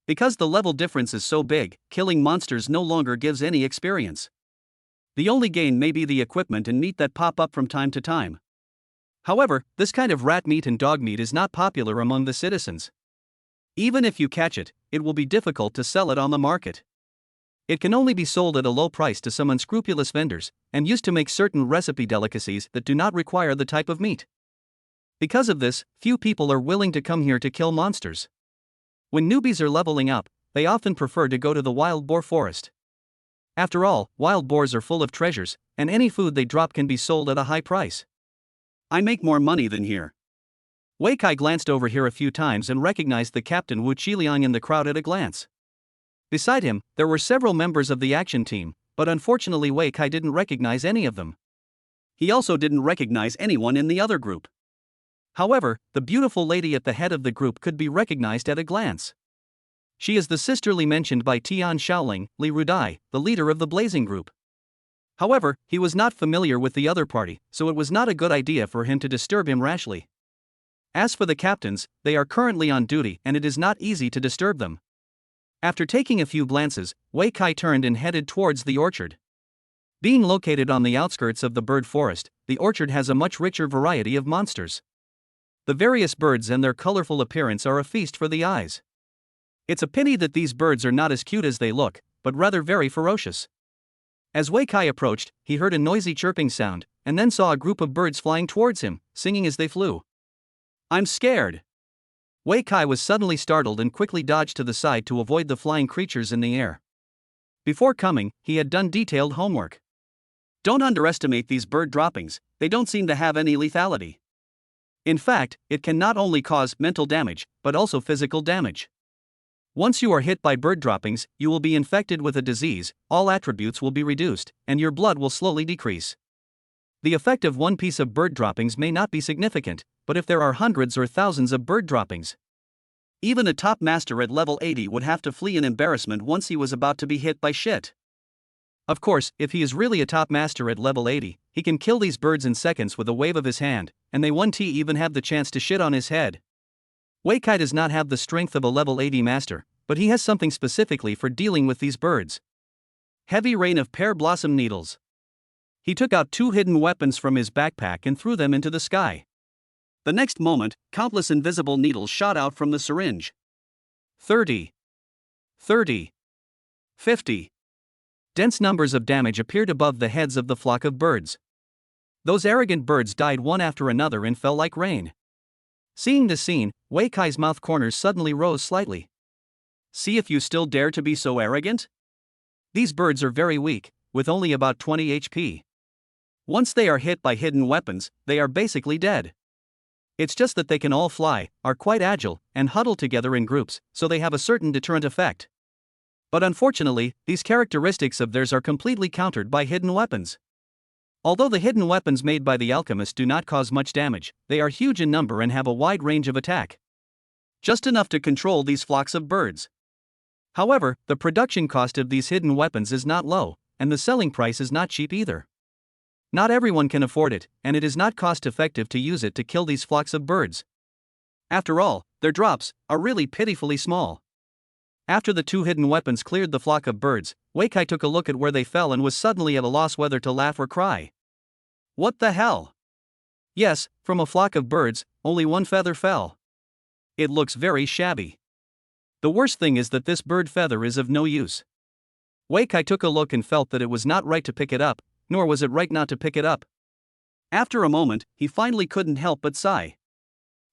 Because the level difference is so big, killing monsters no longer gives any experience. The only gain may be the equipment and meat that pop up from time to time. However, this kind of rat meat and dog meat is not popular among the citizens. Even if you catch it, it will be difficult to sell it on the market. It can only be sold at a low price to some unscrupulous vendors, and used to make certain recipe delicacies that do not require the type of meat. Because of this, few people are willing to come here to kill monsters. When newbies are leveling up, they often prefer to go to the wild boar forest. After all, wild boars are full of treasures, and any food they drop can be sold at a high price. I make more money than here. Wei Kai glanced over here a few times and recognized the captain Wu Qiliang in the crowd at a glance. Beside him, there were several members of the action team, but unfortunately Wei Kai didn't recognize any of them. He also didn't recognize anyone in the other group. However, the beautiful lady at the head of the group could be recognized at a glance. She is the sisterly mentioned by Tian Shaoling, Li Rudai, the leader of the Blazing Group. However, he was not familiar with the other party, so it was not a good idea for him to disturb him rashly. As for the captains, they are currently on duty and it is not easy to disturb them. After taking a few glances, Wei Kai turned and headed towards the orchard. Being located on the outskirts of the bird forest, the orchard has a much richer variety of monsters. The various birds and their colorful appearance are a feast for the eyes. It's a pity that these birds are not as cute as they look, but rather very ferocious. As Wei Kai approached, he heard a noisy chirping sound, and then saw a group of birds flying towards him, singing as they flew. "I'm scared." Wei Kai was suddenly startled and quickly dodged to the side to avoid the flying creatures in the air. Before coming, he had done detailed homework. Don't underestimate these bird droppings, they don't seem to have any lethality. In fact, it can not only cause mental damage, but also physical damage. Once you are hit by bird droppings, you will be infected with a disease, all attributes will be reduced, and your blood will slowly decrease. The effect of one piece of bird droppings may not be significant, but if there are hundreds or thousands of bird droppings, even a top master at level 80 would have to flee in embarrassment once he was about to be hit by shit. Of course, if he is really a top master at level 80, he can kill these birds in seconds with a wave of his hand, and they won't even have the chance to shit on his head. Wei Kai does not have the strength of a level 80 master, but he has something specifically for dealing with these birds. Heavy rain of pear blossom needles. He took out 2 hidden weapons from his backpack and threw them into the sky. The next moment, countless invisible needles shot out from the syringe. 30. 30. 50. Dense numbers of damage appeared above the heads of the flock of birds. Those arrogant birds died one after another and fell like rain. Seeing the scene, Wei Kai's mouth corners suddenly rose slightly. See if you still dare to be so arrogant? These birds are very weak, with only about 20 HP. Once they are hit by hidden weapons, they are basically dead. It's just that they can all fly, are quite agile, and huddle together in groups, so they have a certain deterrent effect. But unfortunately, these characteristics of theirs are completely countered by hidden weapons. Although the hidden weapons made by the alchemist do not cause much damage, they are huge in number and have a wide range of attack. Just enough to control these flocks of birds. However, the production cost of these hidden weapons is not low, and the selling price is not cheap either. Not everyone can afford it, and it is not cost-effective to use it to kill these flocks of birds. After all, their drops are really pitifully small. After the 2 hidden weapons cleared the flock of birds, Wei Kai took a look at where they fell and was suddenly at a loss whether to laugh or cry. What the hell? Yes, from a flock of birds, only 1 feather fell. It looks very shabby. The worst thing is that this bird feather is of no use. Wei Kai took a look and felt that it was not right to pick it up, nor was it right not to pick it up. After a moment, he finally couldn't help but sigh.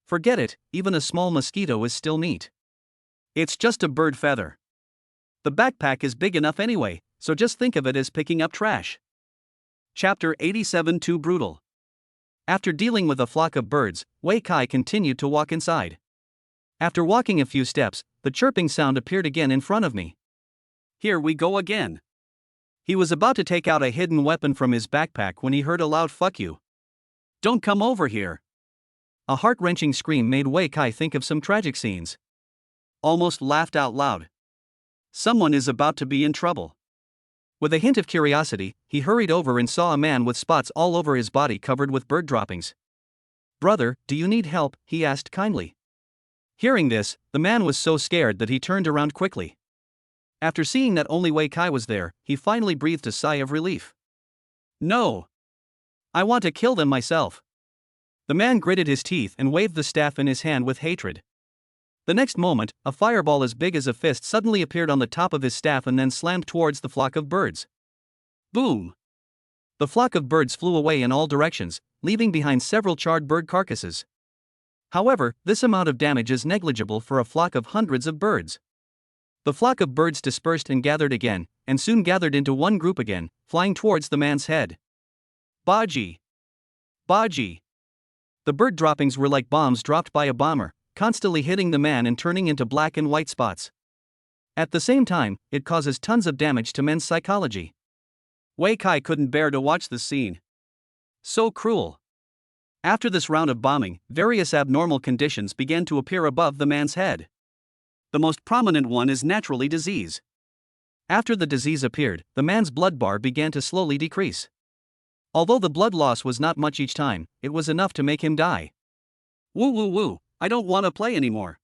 Forget it, even a small mosquito is still neat. It's just a bird feather. The backpack is big enough anyway, so just think of it as picking up trash. Chapter 87 Too Brutal. After dealing with a flock of birds, Wei Kai continued to walk inside. After walking a few steps, the chirping sound appeared again in front of me. Here we go again. He was about to take out a hidden weapon from his backpack when he heard a loud "fuck you. Don't come over here." A heart-wrenching scream made Wei Kai think of some tragic scenes. Almost laughed out loud. Someone is about to be in trouble. With a hint of curiosity, he hurried over and saw a man with spots all over his body covered with bird droppings. "Brother, do you need help?" he asked kindly. Hearing this, the man was so scared that he turned around quickly. After seeing that only Wei Kai was there, he finally breathed a sigh of relief. "No. I want to kill them myself." The man gritted his teeth and waved the staff in his hand with hatred. The next moment, a fireball as big as a fist suddenly appeared on the top of his staff and then slammed towards the flock of birds. Boom! The flock of birds flew away in all directions, leaving behind several charred bird carcasses. However, this amount of damage is negligible for a flock of hundreds of birds. The flock of birds dispersed and gathered again, and soon gathered into one group again, flying towards the man's head. Baji! Baji! The bird droppings were like bombs dropped by a bomber, constantly hitting the man and turning into black and white spots. At the same time, it causes tons of damage to men's psychology. Wei Kai couldn't bear to watch the scene. So cruel. After this round of bombing, various abnormal conditions began to appear above the man's head. The most prominent one is naturally disease. After the disease appeared, the man's blood bar began to slowly decrease. Although the blood loss was not much each time, it was enough to make him die. Woo woo woo, I don't want to play anymore.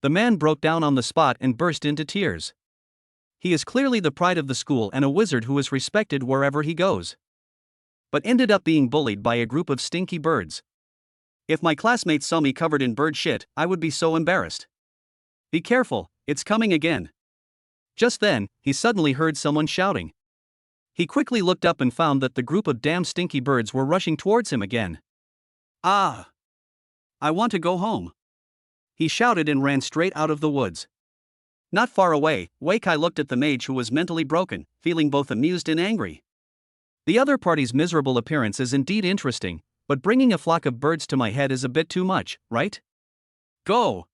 The man broke down on the spot and burst into tears. He is clearly the pride of the school and a wizard who is respected wherever he goes. But ended up being bullied by a group of stinky birds. If my classmates saw me covered in bird shit, I would be so embarrassed. Be careful, it's coming again. Just then, he suddenly heard someone shouting. He quickly looked up and found that the group of damn stinky birds were rushing towards him again. Ah! I want to go home. He shouted and ran straight out of the woods. Not far away, Wei Kai looked at the mage who was mentally broken, feeling both amused and angry. The other party's miserable appearance is indeed interesting, but bringing a flock of birds to my head is a bit too much, right? Go!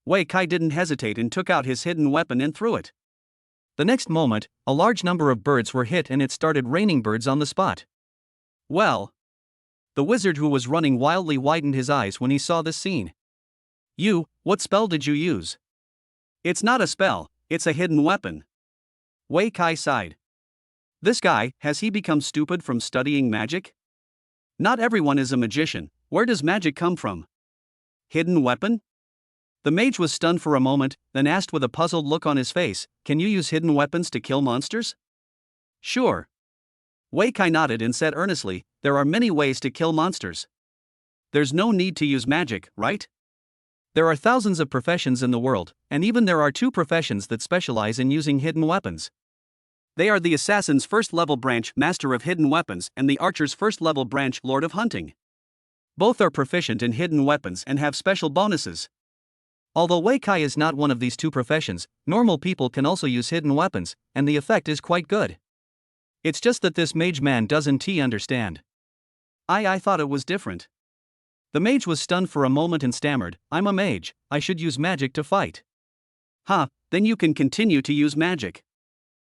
Wei Kai didn't hesitate and took out his hidden weapon and threw it. The next moment, a large number of birds were hit and it started raining birds on the spot. Well. The wizard who was running wildly widened his eyes when he saw this scene. What spell did you use? It's not a spell, it's a hidden weapon. Wei Kai sighed. This guy, has he become stupid from studying magic? Not everyone is a magician, where does magic come from? Hidden weapon? The mage was stunned for a moment, then asked with a puzzled look on his face, can you use hidden weapons to kill monsters? Sure. Wei Kai nodded and said earnestly, there are many ways to kill monsters. There's no need to use magic, right? There are thousands of professions in the world, and even there are two professions that specialize in using hidden weapons. They are the assassin's first-level branch, Master of Hidden Weapons, and the archer's first-level branch, Lord of Hunting. Both are proficient in hidden weapons and have special bonuses. Although Wei Kai is not one of these two professions, normal people can also use hidden weapons, and the effect is quite good. It's just that this mage man doesn't understand. I thought it was different. The mage was stunned for a moment and stammered, I'm a mage, I should use magic to fight. Then you can continue to use magic.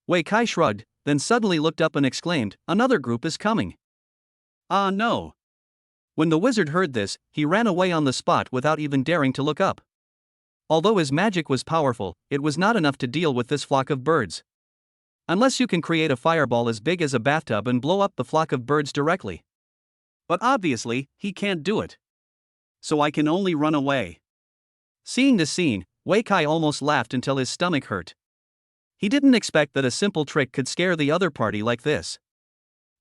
Wei Kai shrugged, then suddenly looked up and exclaimed, another group is coming. Ah no. When the wizard heard this, he ran away on the spot without even daring to look up. Although his magic was powerful, it was not enough to deal with this flock of birds. Unless you can create a fireball as big as a bathtub and blow up the flock of birds directly. But obviously, he can't do it. So I can only run away. Seeing this scene, Wei Kai almost laughed until his stomach hurt. He didn't expect that a simple trick could scare the other party like this.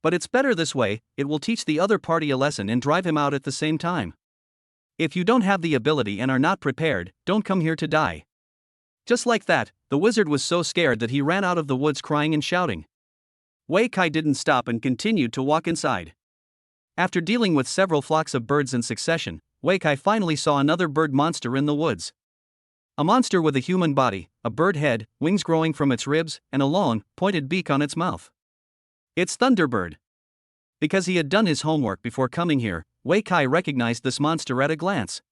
But it's better this way, it will teach the other party a lesson and drive him out at the same time. If you don't have the ability and are not prepared, don't come here to die. Just like that, the wizard was so scared that he ran out of the woods crying and shouting. Wei Kai didn't stop and continued to walk inside. After dealing with several flocks of birds in succession, Wei Kai finally saw another bird monster in the woods. A monster with a human body, a bird head, wings growing from its ribs, and a long, pointed beak on its mouth. It's Thunderbird. Because he had done his homework before coming here, Wei Kai recognized this monster at a glance.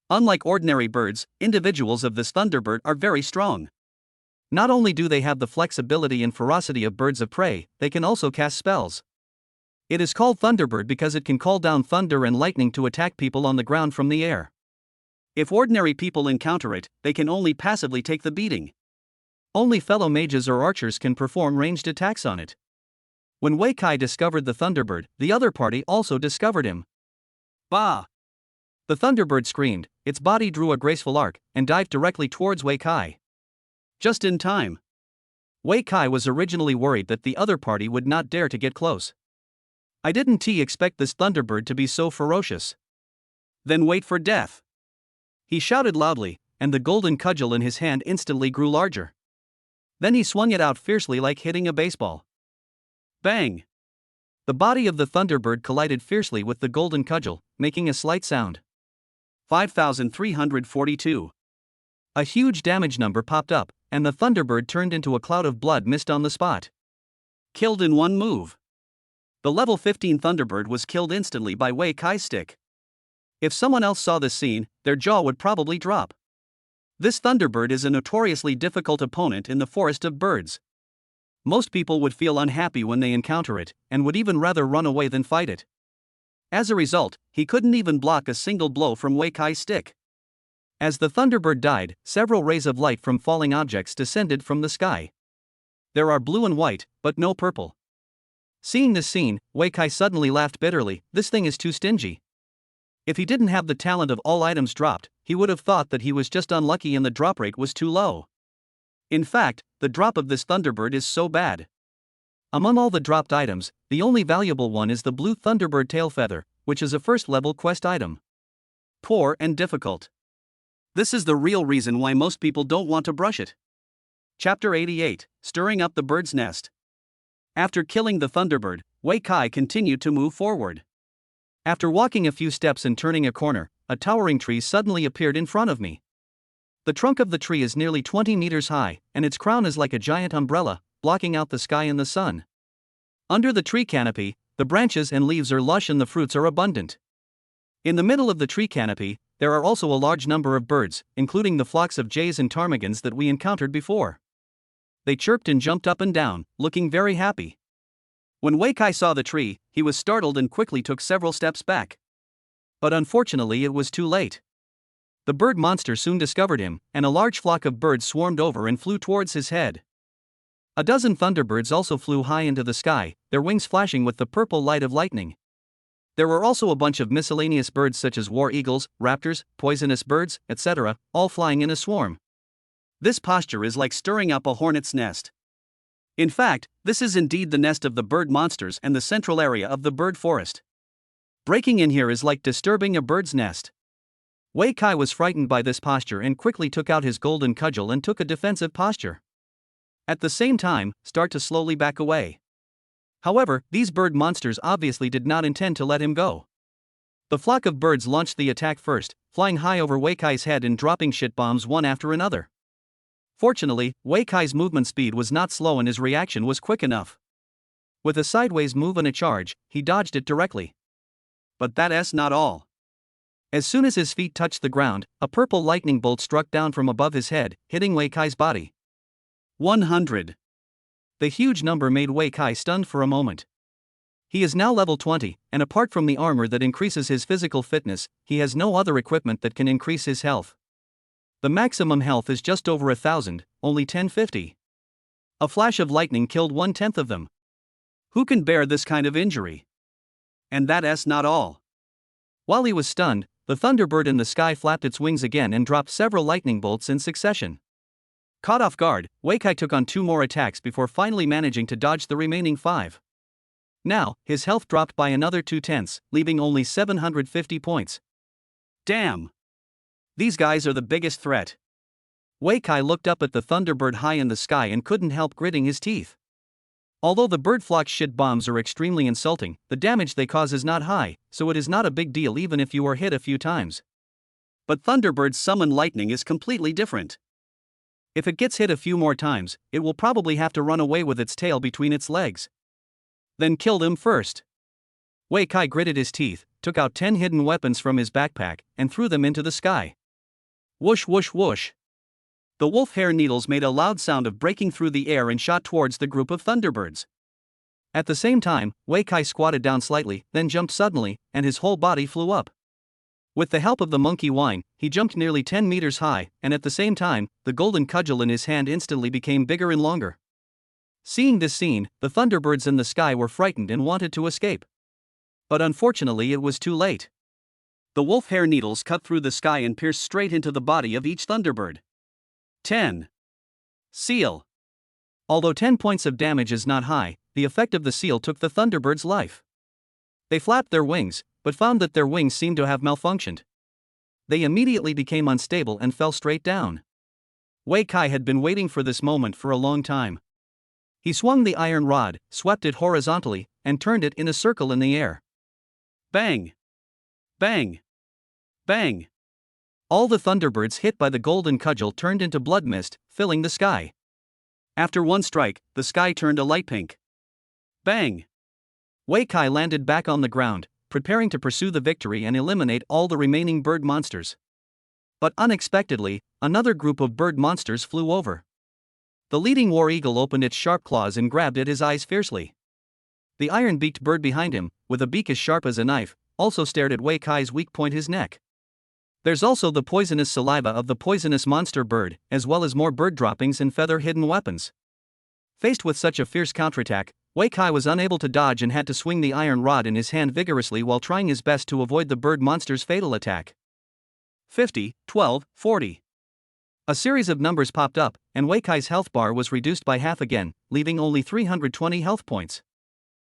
Unlike ordinary birds, individuals of this Thunderbird are very strong. Not only do they have the flexibility and ferocity of birds of prey, they can also cast spells. It is called Thunderbird because it can call down thunder and lightning to attack people on the ground from the air. If ordinary people encounter it, they can only passively take the beating. Only fellow mages or archers can perform ranged attacks on it. When Wei Kai discovered the Thunderbird, the other party also discovered him. Bah! The Thunderbird screamed, its body drew a graceful arc, and dived directly towards Wei Kai. Just in time. Wei Kai was originally worried that the other party would not dare to get close. I didn't expect this Thunderbird to be so ferocious. Then wait for death. He shouted loudly, and the golden cudgel in his hand instantly grew larger. Then he swung it out fiercely like hitting a baseball. Bang! The body of the Thunderbird collided fiercely with the golden cudgel, making a slight sound. 5,342. A huge damage number popped up, and the Thunderbird turned into a cloud of blood mist on the spot. Killed in one move. The level 15 Thunderbird was killed instantly by Wei Kai's stick. If someone else saw this scene, their jaw would probably drop. This Thunderbird is a notoriously difficult opponent in the forest of birds. Most people would feel unhappy when they encounter it, and would even rather run away than fight it. As a result, he couldn't even block a single blow from Wei Kai's stick. As the Thunderbird died, several rays of light from falling objects descended from the sky. There are blue and white, but no purple. Seeing this scene, Wei Kai suddenly laughed bitterly, this thing is too stingy. If he didn't have the talent of all items dropped, he would have thought that he was just unlucky and the drop rate was too low. In fact, the drop of this Thunderbird is so bad. Among all the dropped items, the only valuable one is the blue Thunderbird tail feather, which is a first-level quest item. Poor and difficult. This is the real reason why most people don't want to brush it. Chapter 88, Stirring Up the Bird's Nest. After killing the Thunderbird, Wei Kai continued to move forward. After walking a few steps and turning a corner, a towering tree suddenly appeared in front of me. The trunk of the tree is nearly 20 meters high, and its crown is like a giant umbrella, blocking out the sky and the sun. Under the tree canopy, the branches and leaves are lush and the fruits are abundant. In the middle of the tree canopy, there are also a large number of birds, including the flocks of jays and ptarmigans that we encountered before. They chirped and jumped up and down, looking very happy. When Wei Kai saw the tree, he was startled and quickly took several steps back. But unfortunately it was too late. The bird monster soon discovered him, and a large flock of birds swarmed over and flew towards his head. A dozen thunderbirds also flew high into the sky, their wings flashing with the purple light of lightning. There were also a bunch of miscellaneous birds such as war eagles, raptors, poisonous birds, etc., all flying in a swarm. This posture is like stirring up a hornet's nest. In fact, this is indeed the nest of the bird monsters and the central area of the bird forest. Breaking in here is like disturbing a bird's nest. Wei Kai was frightened by this posture and quickly took out his golden cudgel and took a defensive posture. At the same time, start to slowly back away. However, these bird monsters obviously did not intend to let him go. The flock of birds launched the attack first, flying high over Wei Kai's head and dropping shit bombs one after another. Fortunately, Wei Kai's movement speed was not slow and his reaction was quick enough. With a sideways move and a charge, he dodged it directly. But that's not all. As soon as his feet touched the ground, a purple lightning bolt struck down from above his head, hitting Wei Kai's body. 100. The huge number made Wei Kai stunned for a moment. He is now level 20, and apart from the armor that increases his physical fitness, he has no other equipment that can increase his health. The maximum health is just over 1,000, only 1050. A flash of lightning killed 1/10 of them. Who can bear this kind of injury? And that's not all. While he was stunned, the Thunderbird in the sky flapped its wings again and dropped several lightning bolts in succession. Caught off guard, Wei Kai took on 2 more attacks before finally managing to dodge the remaining 5. Now, his health dropped by another 2/10, leaving only 750 points. Damn! These guys are the biggest threat. Wei Kai looked up at the Thunderbird high in the sky and couldn't help gritting his teeth. Although the bird flock's shit bombs are extremely insulting, the damage they cause is not high, so it is not a big deal even if you are hit a few times. But Thunderbird's summon lightning is completely different. If it gets hit a few more times, it will probably have to run away with its tail between its legs. Then kill them first. Wei Kai gritted his teeth, took out 10 hidden weapons from his backpack, and threw them into the sky. Whoosh whoosh whoosh. The wolf hair needles made a loud sound of breaking through the air and shot towards the group of Thunderbirds. At the same time, Wei Kai squatted down slightly, then jumped suddenly, and his whole body flew up. With the help of the monkey wine, he jumped nearly 10 meters high, and at the same time, the golden cudgel in his hand instantly became bigger and longer. Seeing this scene, the Thunderbirds in the sky were frightened and wanted to escape. But unfortunately it was too late. The wolf hair needles cut through the sky and pierced straight into the body of each Thunderbird. 10. Seal. Although 10 points of damage is not high, the effect of the seal took the Thunderbird's life. They flapped their wings, but found that their wings seemed to have malfunctioned. They immediately became unstable and fell straight down. Wei Kai had been waiting for this moment for a long time. He swung the iron rod, swept it horizontally, and turned it in a circle in the air. Bang! Bang! Bang! All the Thunderbirds hit by the golden cudgel turned into blood mist, filling the sky. After one strike, the sky turned a light pink. Bang! Wei Kai landed back on the ground, preparing to pursue the victory and eliminate all the remaining bird monsters. But unexpectedly, another group of bird monsters flew over. The leading war eagle opened its sharp claws and grabbed at his eyes fiercely. The iron-beaked bird behind him, with a beak as sharp as a knife, also stared at Wei Kai's weak point, his neck. There's also the poisonous saliva of the poisonous monster bird, as well as more bird droppings and feather-hidden weapons. Faced with such a fierce counterattack, Wei Kai was unable to dodge and had to swing the iron rod in his hand vigorously while trying his best to avoid the bird monster's fatal attack. 50, 12, 40. A series of numbers popped up, and Wei Kai's health bar was reduced by half again, leaving only 320 health points.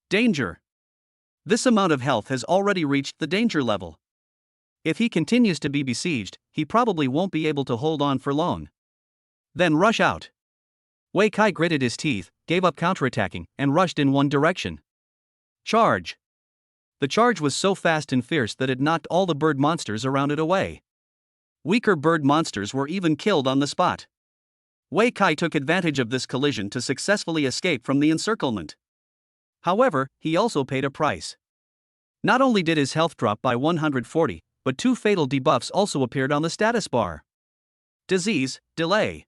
Danger. This amount of health has already reached the danger level. If he continues to be besieged, he probably won't be able to hold on for long. Then rush out. Wei Kai gritted his teeth, gave up counterattacking, and rushed in one direction. Charge. The charge was so fast and fierce that it knocked all the bird monsters around it away. Weaker bird monsters were even killed on the spot. Wei Kai took advantage of this collision to successfully escape from the encirclement. However, he also paid a price. Not only did his health drop by 140, but 2 fatal debuffs also appeared on the status bar. Disease, delay.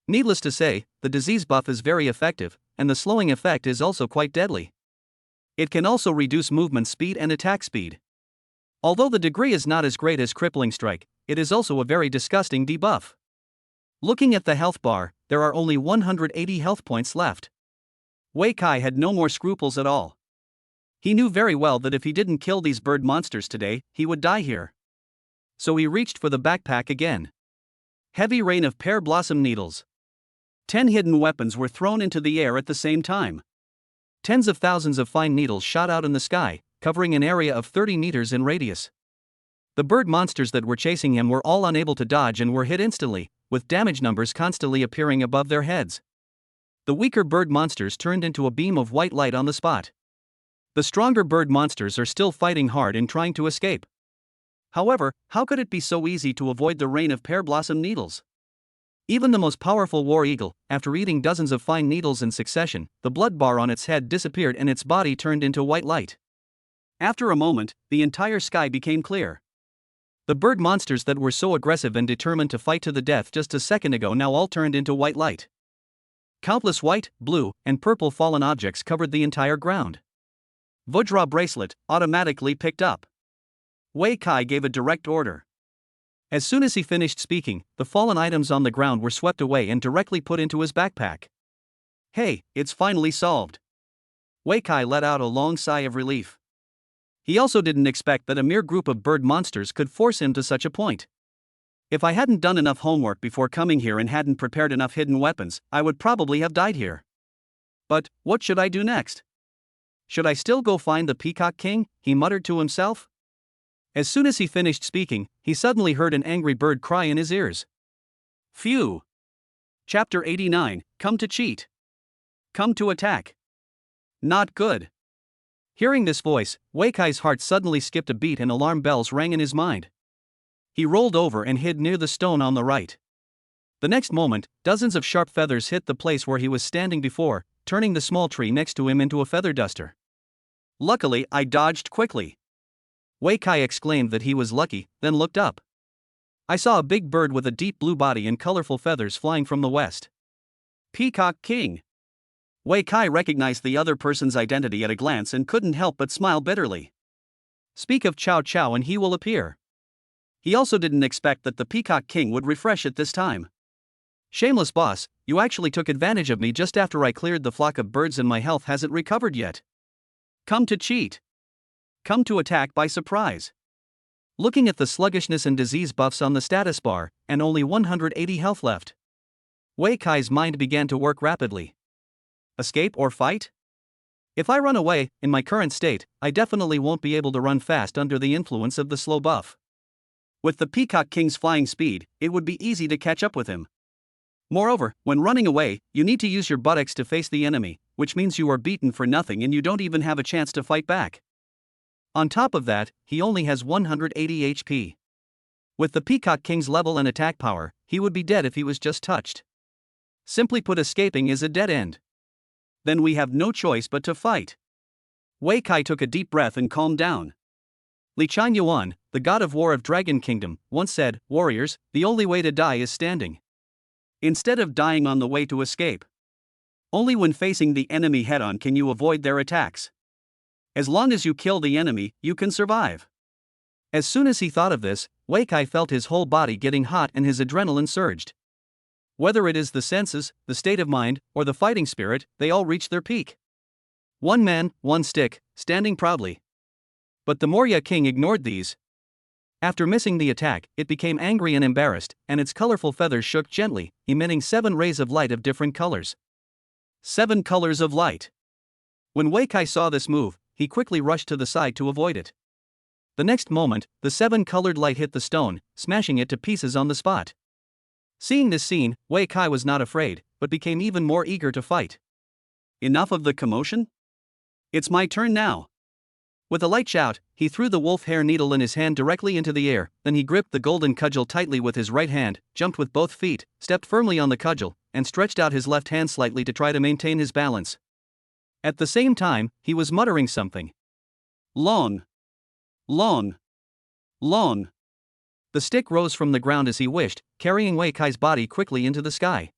Needless to say, the disease buff is very effective, and the slowing effect is also quite deadly. It can also reduce movement speed and attack speed. Although the degree is not as great as Crippling Strike, it is also a very disgusting debuff. Looking at the health bar, there are only 180 health points left. Wei Kai had no more scruples at all. He knew very well that if he didn't kill these bird monsters today, he would die here. So he reached for the backpack again. Heavy rain of pear blossom needles. 10 hidden weapons were thrown into the air at the same time. Tens of thousands of fine needles shot out in the sky, covering an area of 30 meters in radius. The bird monsters that were chasing him were all unable to dodge and were hit instantly, with damage numbers constantly appearing above their heads. The weaker bird monsters turned into a beam of white light on the spot. The stronger bird monsters are still fighting hard in trying to escape. However, how could it be so easy to avoid the rain of pear blossom needles? Even the most powerful war eagle, after eating dozens of fine needles in succession, the blood bar on its head disappeared and its body turned into white light. After a moment, the entire sky became clear. The bird monsters that were so aggressive and determined to fight to the death just a second ago now all turned into white light. Countless white, blue, and purple fallen objects covered the entire ground. Vajra bracelet, automatically picked up. Wei Kai gave a direct order. As soon as he finished speaking, the fallen items on the ground were swept away and directly put into his backpack. Hey, it's finally solved. Wei Kai let out a long sigh of relief. He also didn't expect that a mere group of bird monsters could force him to such a point. If I hadn't done enough homework before coming here and hadn't prepared enough hidden weapons, I would probably have died here. But, what should I do next? Should I still go find the Peacock King? He muttered to himself. As soon as he finished speaking, he suddenly heard an angry bird cry in his ears. Phew! Chapter 89, Come to cheat. Come to attack. Not good. Hearing this voice, Wei Kai's heart suddenly skipped a beat and alarm bells rang in his mind. He rolled over and hid near the stone on the right. The next moment, dozens of sharp feathers hit the place where he was standing before, turning the small tree next to him into a feather duster. Luckily, I dodged quickly. Wei Kai exclaimed that he was lucky, then looked up. I saw a big bird with a deep blue body and colorful feathers flying from the west. Peacock King. Wei Kai recognized the other person's identity at a glance and couldn't help but smile bitterly. Speak of Chow Chow and he will appear. He also didn't expect that the Peacock King would refresh at this time. Shameless boss, you actually took advantage of me just after I cleared the flock of birds and my health hasn't recovered yet. Come to cheat. Come to attack by surprise. Looking at the sluggishness and disease buffs on the status bar, and only 180 health left, Wei Kai's mind began to work rapidly. Escape or fight? If I run away, in my current state, I definitely won't be able to run fast under the influence of the slow buff. With the Peacock King's flying speed, it would be easy to catch up with him. Moreover, when running away, you need to use your buttocks to face the enemy, which means you are beaten for nothing and you don't even have a chance to fight back. On top of that, he only has 180 HP. With the Peacock King's level and attack power, he would be dead if he was just touched. Simply put, escaping is a dead end. Then we have no choice but to fight. Wei Kai took a deep breath and calmed down. Li Chan Yuan, the god of war of Dragon Kingdom, once said, "Warriors, the only way to die is standing." Instead of dying on the way to escape. Only when facing the enemy head-on can you avoid their attacks. As long as you kill the enemy, you can survive. As soon as he thought of this, Wei Kai felt his whole body getting hot and his adrenaline surged. Whether it is the senses, the state of mind, or the fighting spirit, they all reached their peak. One man, one stick, standing proudly. But the Moria king ignored these. After missing the attack, it became angry and embarrassed, and its colorful feathers shook gently, emitting 7 rays of light of different colors. 7 colors of light. When Wei Kai saw this move, he quickly rushed to the side to avoid it. The next moment, the 7-colored light hit the stone, smashing it to pieces on the spot. Seeing this scene, Wei Kai was not afraid, but became even more eager to fight. Enough of the commotion? It's my turn now. With a light shout, he threw the wolf hair needle in his hand directly into the air, then he gripped the golden cudgel tightly with his right hand, jumped with both feet, stepped firmly on the cudgel, and stretched out his left hand slightly to try to maintain his balance. At the same time, he was muttering something. Long. Long. Long. The stick rose from the ground as he wished, carrying Wei Kai's body quickly into the sky.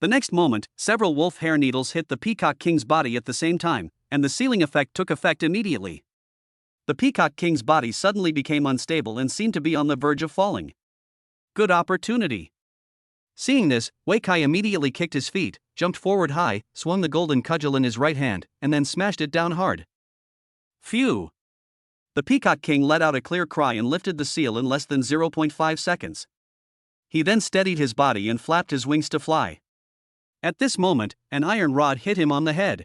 The next moment, several wolf hair needles hit the Peacock King's body at the same time, and the ceiling effect took effect immediately. The Peacock King's body suddenly became unstable and seemed to be on the verge of falling. Good opportunity. Seeing this, Wei Kai immediately kicked his feet, jumped forward high, swung the golden cudgel in his right hand, and then smashed it down hard. Phew! The Peacock King let out a clear cry and lifted the seal in less than 0.5 seconds. He then steadied his body and flapped his wings to fly. At this moment, an iron rod hit him on the head.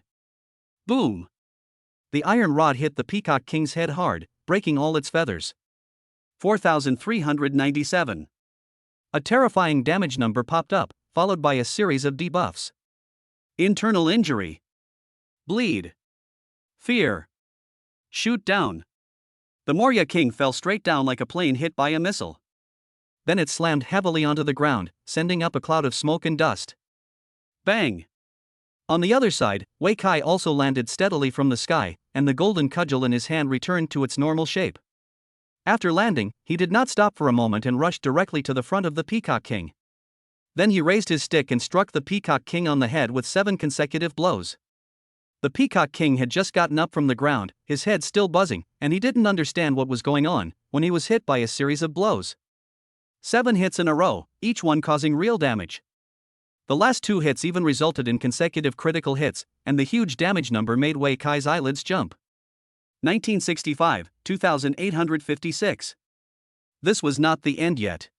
Boom! The iron rod hit the Peacock King's head hard, breaking all its feathers. 4,397. A terrifying damage number popped up, followed by a series of debuffs. Internal injury. Bleed. Fear. Shoot down. The Moria King fell straight down like a plane hit by a missile. Then it slammed heavily onto the ground, sending up a cloud of smoke and dust. Bang! On the other side, Wei Kai also landed steadily from the sky, and the golden cudgel in his hand returned to its normal shape. After landing, he did not stop for a moment and rushed directly to the front of the Peacock King. Then he raised his stick and struck the Peacock King on the head with 7 consecutive blows. The Peacock King had just gotten up from the ground, his head still buzzing, and he didn't understand what was going on, when he was hit by a series of blows. 7 hits in a row, each one causing real damage. The last 2 hits even resulted in consecutive critical hits, and the huge damage number made Wei Kai's eyelids jump. 1965, 2856. This was not the end yet.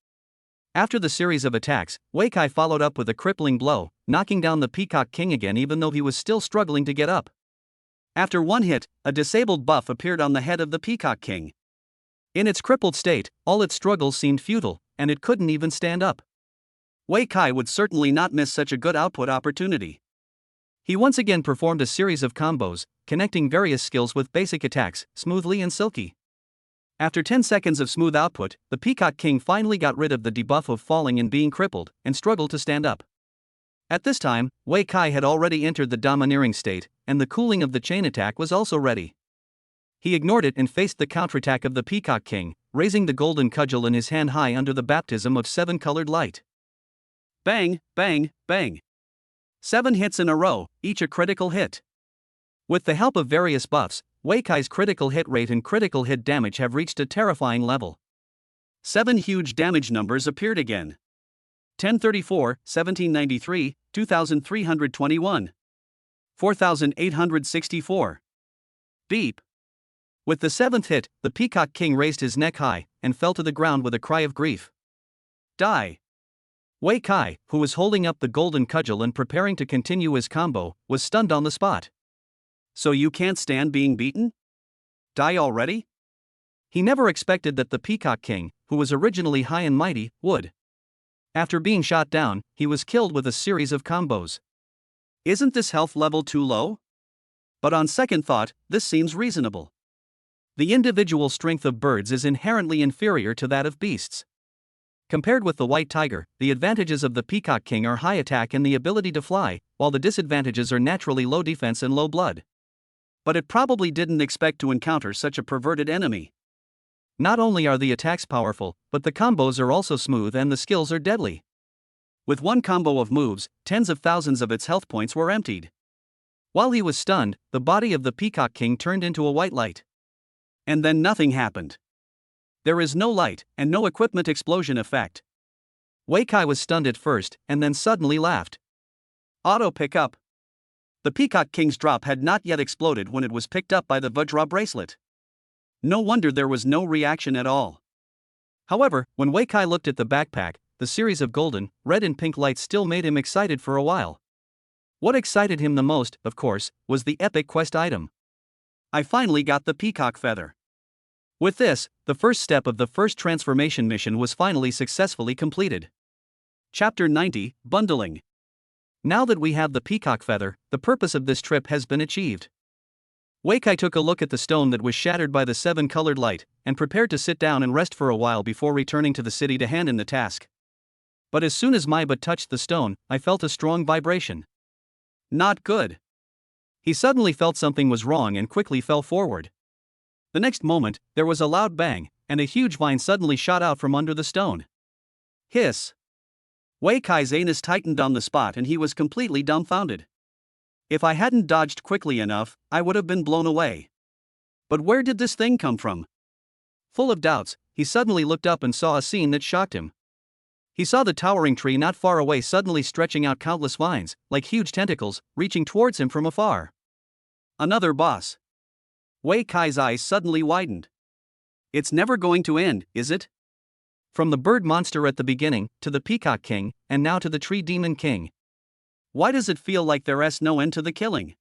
After the series of attacks, Wei Kai followed up with a crippling blow, knocking down the Peacock King again even though he was still struggling to get up. After one hit, a disabled buff appeared on the head of the Peacock King. In its crippled state, all its struggles seemed futile, and it couldn't even stand up. Wei Kai would certainly not miss such a good output opportunity. He once again performed a series of combos, connecting various skills with basic attacks, smoothly and silky. After 10 seconds of smooth output, the Peacock King finally got rid of the debuff of falling and being crippled, and struggled to stand up. At this time, Wei Kai had already entered the domineering state, and the cooling of the chain attack was also ready. He ignored it and faced the counterattack of the Peacock King, raising the golden cudgel in his hand high under the baptism of 7-colored light. Bang, bang, bang. 7 hits in a row, each a critical hit. With the help of various buffs, Wei Kai's critical hit rate and critical hit damage have reached a terrifying level. 7 huge damage numbers appeared again. 1034, 1793, 2321. 4864. Beep. With the 7th hit, the Peacock King raised his neck high, and fell to the ground with a cry of grief. Die. Wei Kai, who was holding up the golden cudgel and preparing to continue his combo, was stunned on the spot. So you can't stand being beaten? Die already? He never expected that the Peacock King, who was originally high and mighty, would. After being shot down, he was killed with a series of combos. Isn't this health level too low? But on second thought, this seems reasonable. The individual strength of birds is inherently inferior to that of beasts. Compared with the white tiger, the advantages of the Peacock King are high attack and the ability to fly, while the disadvantages are naturally low defense and low blood. But it probably didn't expect to encounter such a perverted enemy. Not only are the attacks powerful, but the combos are also smooth and the skills are deadly. With one combo of moves, tens of thousands of its health points were emptied. While he was stunned, the body of the Peacock King turned into a white light. And then nothing happened. There is no light, and no equipment explosion effect. Wei Kai was stunned at first, and then suddenly laughed. Auto pickup. The Peacock King's drop had not yet exploded when it was picked up by the Vajra bracelet. No wonder there was no reaction at all. However, when Wei Kai looked at the backpack, the series of golden, red and pink lights still made him excited for a while. What excited him the most, of course, was the epic quest item. I finally got the peacock feather. With this, the first step of the first transformation mission was finally successfully completed. Chapter 90, Bundling. Now that we have the peacock feather, the purpose of this trip has been achieved. Wei Kai took a look at the stone that was shattered by the seven-colored light, and prepared to sit down and rest for a while before returning to the city to hand in the task. But as soon as my butt touched the stone, I felt a strong vibration. Not good. He suddenly felt something was wrong and quickly fell forward. The next moment, there was a loud bang, and a huge vine suddenly shot out from under the stone. Hiss. Wei Kai's anus tightened on the spot and he was completely dumbfounded. If I hadn't dodged quickly enough, I would have been blown away. But where did this thing come from? Full of doubts, he suddenly looked up and saw a scene that shocked him. He saw the towering tree not far away suddenly stretching out countless vines, like huge tentacles, reaching towards him from afar. Another boss. Wei Kai's eyes suddenly widened. It's never going to end, is it? From the bird monster at the beginning, to the Peacock King, and now to the Tree Demon King. Why does it feel like there's no end to the killing?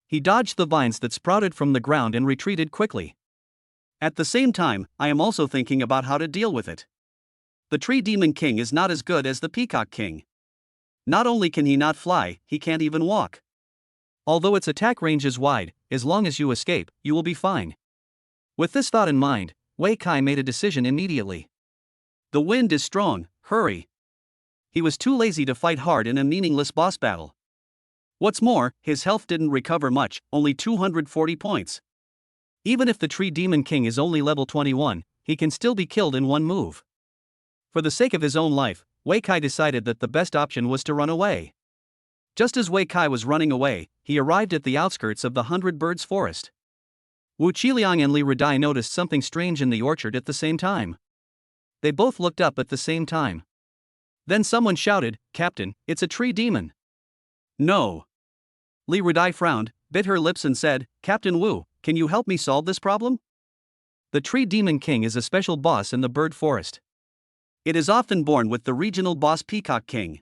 He dodged the vines that sprouted from the ground and retreated quickly. At the same time, I am also thinking about how to deal with it. The Tree Demon King is not as good as the Peacock King. Not only can he not fly, he can't even walk. Although its attack range is wide, as long as you escape, you will be fine. With this thought in mind, Wei Kai made a decision immediately. The wind is strong, hurry. He was too lazy to fight hard in a meaningless boss battle. What's more, his health didn't recover much, only 240 points. Even if the Tree Demon King is only level 21, he can still be killed in one move. For the sake of his own life, Wei Kai decided that the best option was to run away. Just as Wei Kai was running away, he arrived at the outskirts of the 100 Birds Forest. Wu Qiliang and Li Redai noticed something strange in the orchard at the same time. They both looked up at the same time. Then someone shouted, "Captain, it's a tree demon." No. Li Redai frowned, bit her lips and said, "Captain Wu, can you help me solve this problem?" The Tree Demon King is a special boss in the bird forest. It is often born with the regional boss Peacock King.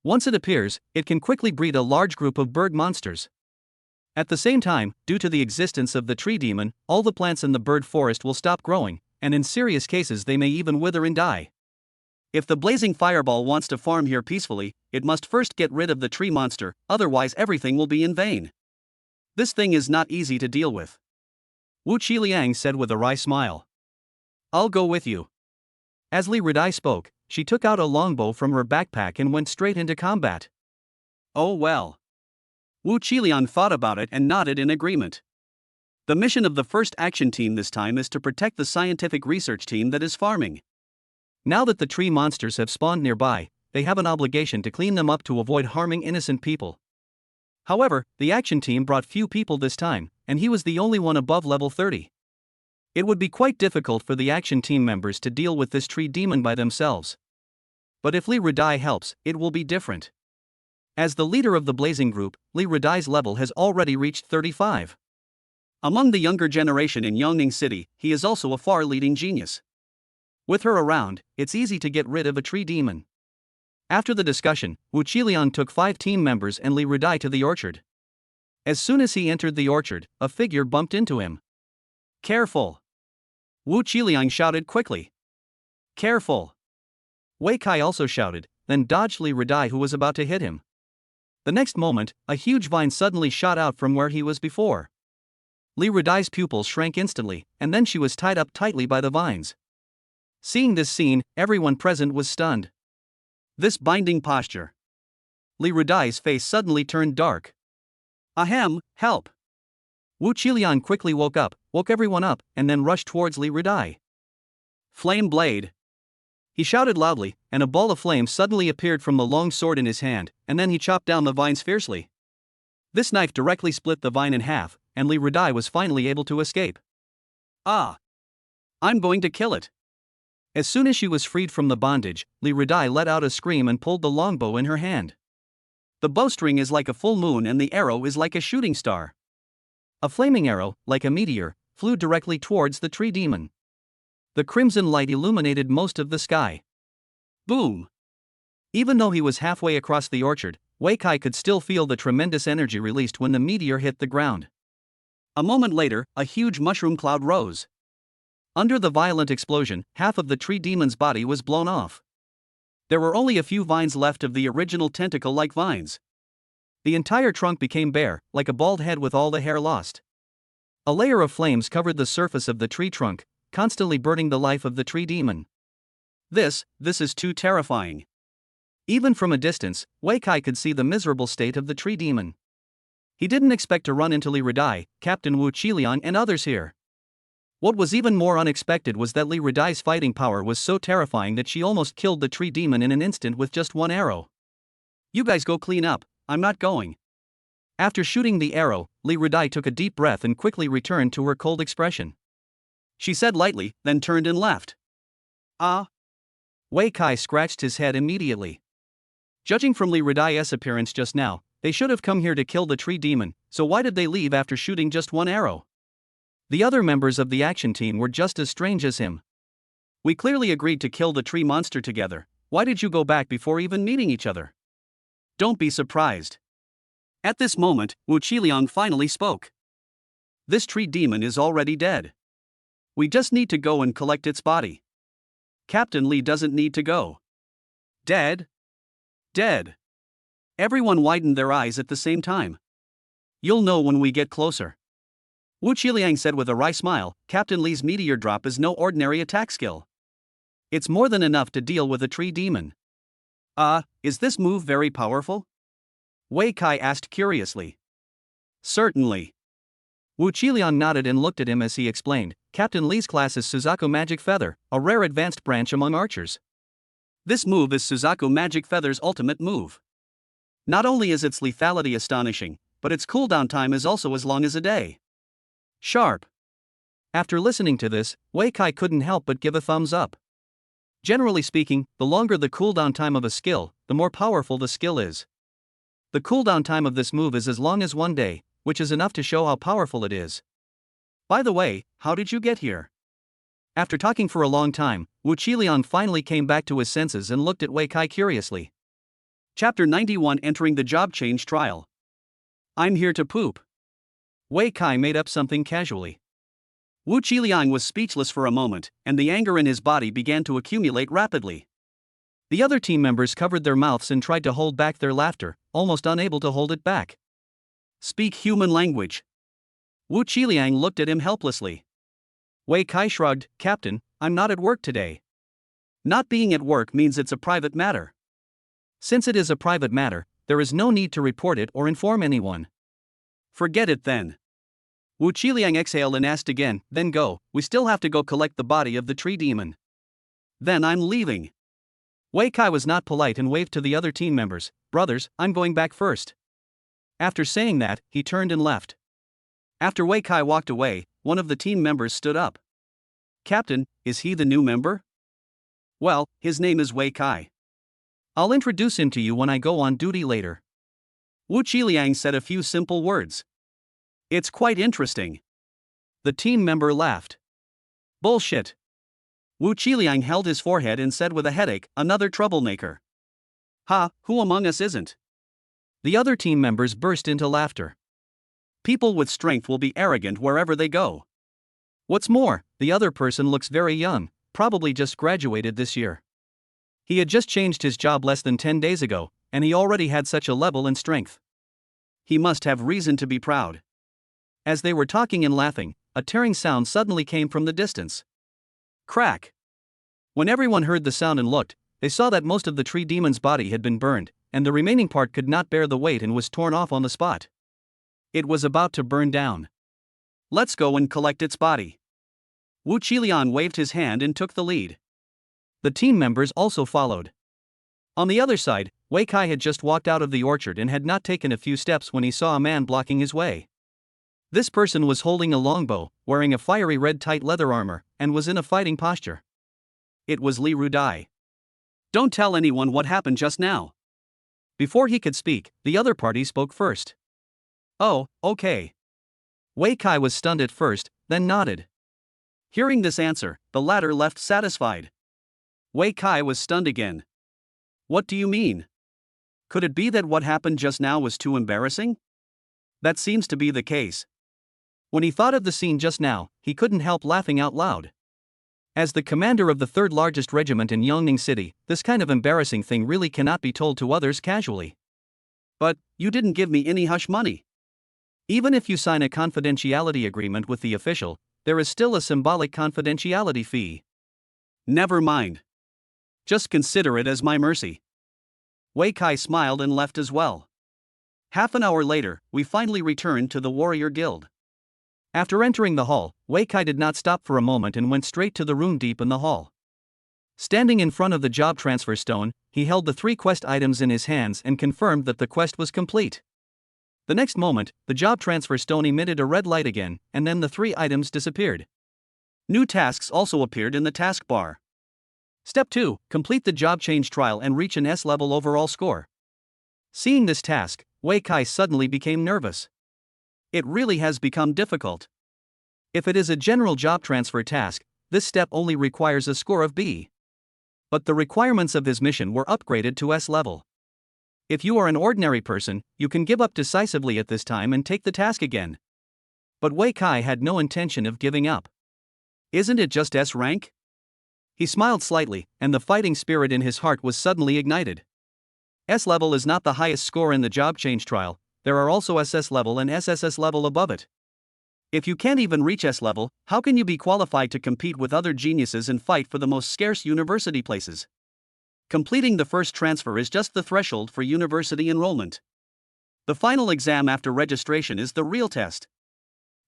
Once it appears, it can quickly breed a large group of bird monsters. At the same time, due to the existence of the tree demon, all the plants in the bird forest will stop growing, and in serious cases they may even wither and die. If the blazing fireball wants to farm here peacefully, it must first get rid of the tree monster, otherwise everything will be in vain. This thing is not easy to deal with. Wu Qiliang said with a wry smile. I'll go with you. As Li Redai spoke, she took out a longbow from her backpack and went straight into combat. Oh well. Wu Qiliang thought about it and nodded in agreement. The mission of the first action team this time is to protect the scientific research team that is farming. Now that the tree monsters have spawned nearby, they have an obligation to clean them up to avoid harming innocent people. However, the action team brought few people this time, and he was the only one above level 30. It would be quite difficult for the action team members to deal with this tree demon by themselves. But if Li Redai helps, it will be different. As the leader of the Blazing Group, Li Redai's level has already reached 35. Among the younger generation in Yongning City, he is also a far-leading genius. With her around, it's easy to get rid of a tree demon. After the discussion, Wu Qiliang took 5 team members and Li Redai to the orchard. As soon as he entered the orchard, a figure bumped into him. Careful! Wu Qiliang shouted quickly. Careful! Wei Kai also shouted, then dodged Li Redai who was about to hit him. The next moment, a huge vine suddenly shot out from where he was before. Li Redai's pupils shrank instantly, and then she was tied up tightly by the vines. Seeing this scene, everyone present was stunned. This binding posture. Li Redai's face suddenly turned dark. Ahem, help! Wu Qiliang quickly woke everyone up, and then rushed towards Li Redai. Flame blade! He shouted loudly, and a ball of flame suddenly appeared from the long sword in his hand, and then he chopped down the vines fiercely. This knife directly split the vine in half, and Li Redai was finally able to escape. Ah! I'm going to kill it! As soon as she was freed from the bondage, Li Redai let out a scream and pulled the longbow in her hand. The bowstring is like a full moon and the arrow is like a shooting star. A flaming arrow, like a meteor, flew directly towards the tree demon. The crimson light illuminated most of the sky. Boom! Even though he was halfway across the orchard, Wei Kai could still feel the tremendous energy released when the meteor hit the ground. A moment later, a huge mushroom cloud rose. Under the violent explosion, half of the tree demon's body was blown off. There were only a few vines left of the original tentacle-like vines. The entire trunk became bare, like a bald head with all the hair lost. A layer of flames covered the surface of the tree trunk, constantly burning the life of the tree demon. This is too terrifying. Even from a distance, Wei Kai could see the miserable state of the tree demon. He didn't expect to run into Li Redai, Captain Wu Qiliang and others here. What was even more unexpected was that Li Redai's fighting power was so terrifying that she almost killed the tree demon in an instant with just one arrow. You guys go clean up, I'm not going. After shooting the arrow, Li Redai took a deep breath and quickly returned to her cold expression. She said lightly, then turned and left. Ah. Wei Kai scratched his head immediately. Judging from Li Redai's appearance just now, they should have come here to kill the tree demon, so why did they leave after shooting just one arrow? The other members of the action team were just as strange as him. We clearly agreed to kill the tree monster together, why did you go back before even meeting each other? Don't be surprised. At this moment, Wu Qiliang finally spoke. This tree demon is already dead. We just need to go and collect its body. Captain Li doesn't need to go. Dead? Dead. Everyone widened their eyes at the same time. You'll know when we get closer. Wu Qiliang said with a wry smile, Captain Li's meteor drop is no ordinary attack skill. It's more than enough to deal with a tree demon. Is this move very powerful? Wei Kai asked curiously. Certainly. Wu Qiliang nodded and looked at him as he explained, Captain Li's class is Suzaku Magic Feather, a rare advanced branch among archers. This move is Suzaku Magic Feather's ultimate move. Not only is its lethality astonishing, but its cooldown time is also as long as a day. Sharp. After listening to this, Wei Kai couldn't help but give a thumbs up. Generally speaking, the longer the cooldown time of a skill, the more powerful the skill is. The cooldown time of this move is as long as 1 day, which is enough to show how powerful it is. By the way, how did you get here? After talking for a long time, Wu Qiliang finally came back to his senses and looked at Wei Kai curiously. Chapter 91 Entering the Job Change Trial. I'm here to poop. Wei Kai made up something casually. Wu Qiliang was speechless for a moment, and the anger in his body began to accumulate rapidly. The other team members covered their mouths and tried to hold back their laughter, almost unable to hold it back. Speak human language. Wu Qiliang looked at him helplessly. Wei Kai shrugged, Captain, I'm not at work today. Not being at work means it's a private matter. Since it is a private matter, there is no need to report it or inform anyone. Forget it then. Wu Qiliang exhaled and asked again, then go, we still have to go collect the body of the tree demon. Then I'm leaving. Wei Kai was not polite and waved to the other team members, brothers, I'm going back first. After saying that, he turned and left. After Wei Kai walked away, one of the team members stood up. Captain, is he the new member? Well, his name is Wei Kai. I'll introduce him to you when I go on duty later. Wu Qiliang said a few simple words. It's quite interesting. The team member laughed. Bullshit. Wu Qiliang held his forehead and said with a headache, another troublemaker. Ha, who among us isn't? The other team members burst into laughter. People with strength will be arrogant wherever they go. What's more, the other person looks very young, probably just graduated this year. He had just changed his job less than 10 days ago, and he already had such a level and strength. He must have reason to be proud. As they were talking and laughing, a tearing sound suddenly came from the distance. Crack! When everyone heard the sound and looked, they saw that most of the tree demon's body had been burned, and the remaining part could not bear the weight and was torn off on the spot. It was about to burn down. Let's go and collect its body. Wu Qiliang waved his hand and took the lead. The team members also followed. On the other side, Wei Kai had just walked out of the orchard and had not taken a few steps when he saw a man blocking his way. This person was holding a longbow, wearing a fiery red tight leather armor, and was in a fighting posture. It was Li Redai. Don't tell anyone what happened just now. Before he could speak, the other party spoke first. Oh, okay. Wei Kai was stunned at first, then nodded. Hearing this answer, the latter left satisfied. Wei Kai was stunned again. What do you mean? Could it be that what happened just now was too embarrassing? That seems to be the case. When he thought of the scene just now, he couldn't help laughing out loud. As the commander of the third largest regiment in Yongning City, this kind of embarrassing thing really cannot be told to others casually. But, you didn't give me any hush money. Even if you sign a confidentiality agreement with the official, there is still a symbolic confidentiality fee. Never mind. Just consider it as my mercy. Wei Kai smiled and left as well. Half an hour later, we finally returned to the warrior guild. After entering the hall, Wei Kai did not stop for a moment and went straight to the room deep in the hall. Standing in front of the job transfer stone, he held the 3 quest items in his hands and confirmed that the quest was complete. The next moment, the job transfer stone emitted a red light again, and then the 3 items disappeared. New tasks also appeared in the task bar. Step 2, complete the job change trial and reach an S-level overall score. Seeing this task, Wei Kai suddenly became nervous. It really has become difficult. If it is a general job transfer task, this step only requires a score of B. But the requirements of his mission were upgraded to S level. If you are an ordinary person, you can give up decisively at this time and take the task again. But Wei Kai had no intention of giving up. Isn't it just S rank? He smiled slightly, and the fighting spirit in his heart was suddenly ignited. S level is not the highest score in the job change trial. There are also SS level and SSS level above it. If you can't even reach S level, how can you be qualified to compete with other geniuses and fight for the most scarce university places? Completing the first transfer is just the threshold for university enrollment. The final exam after registration is the real test.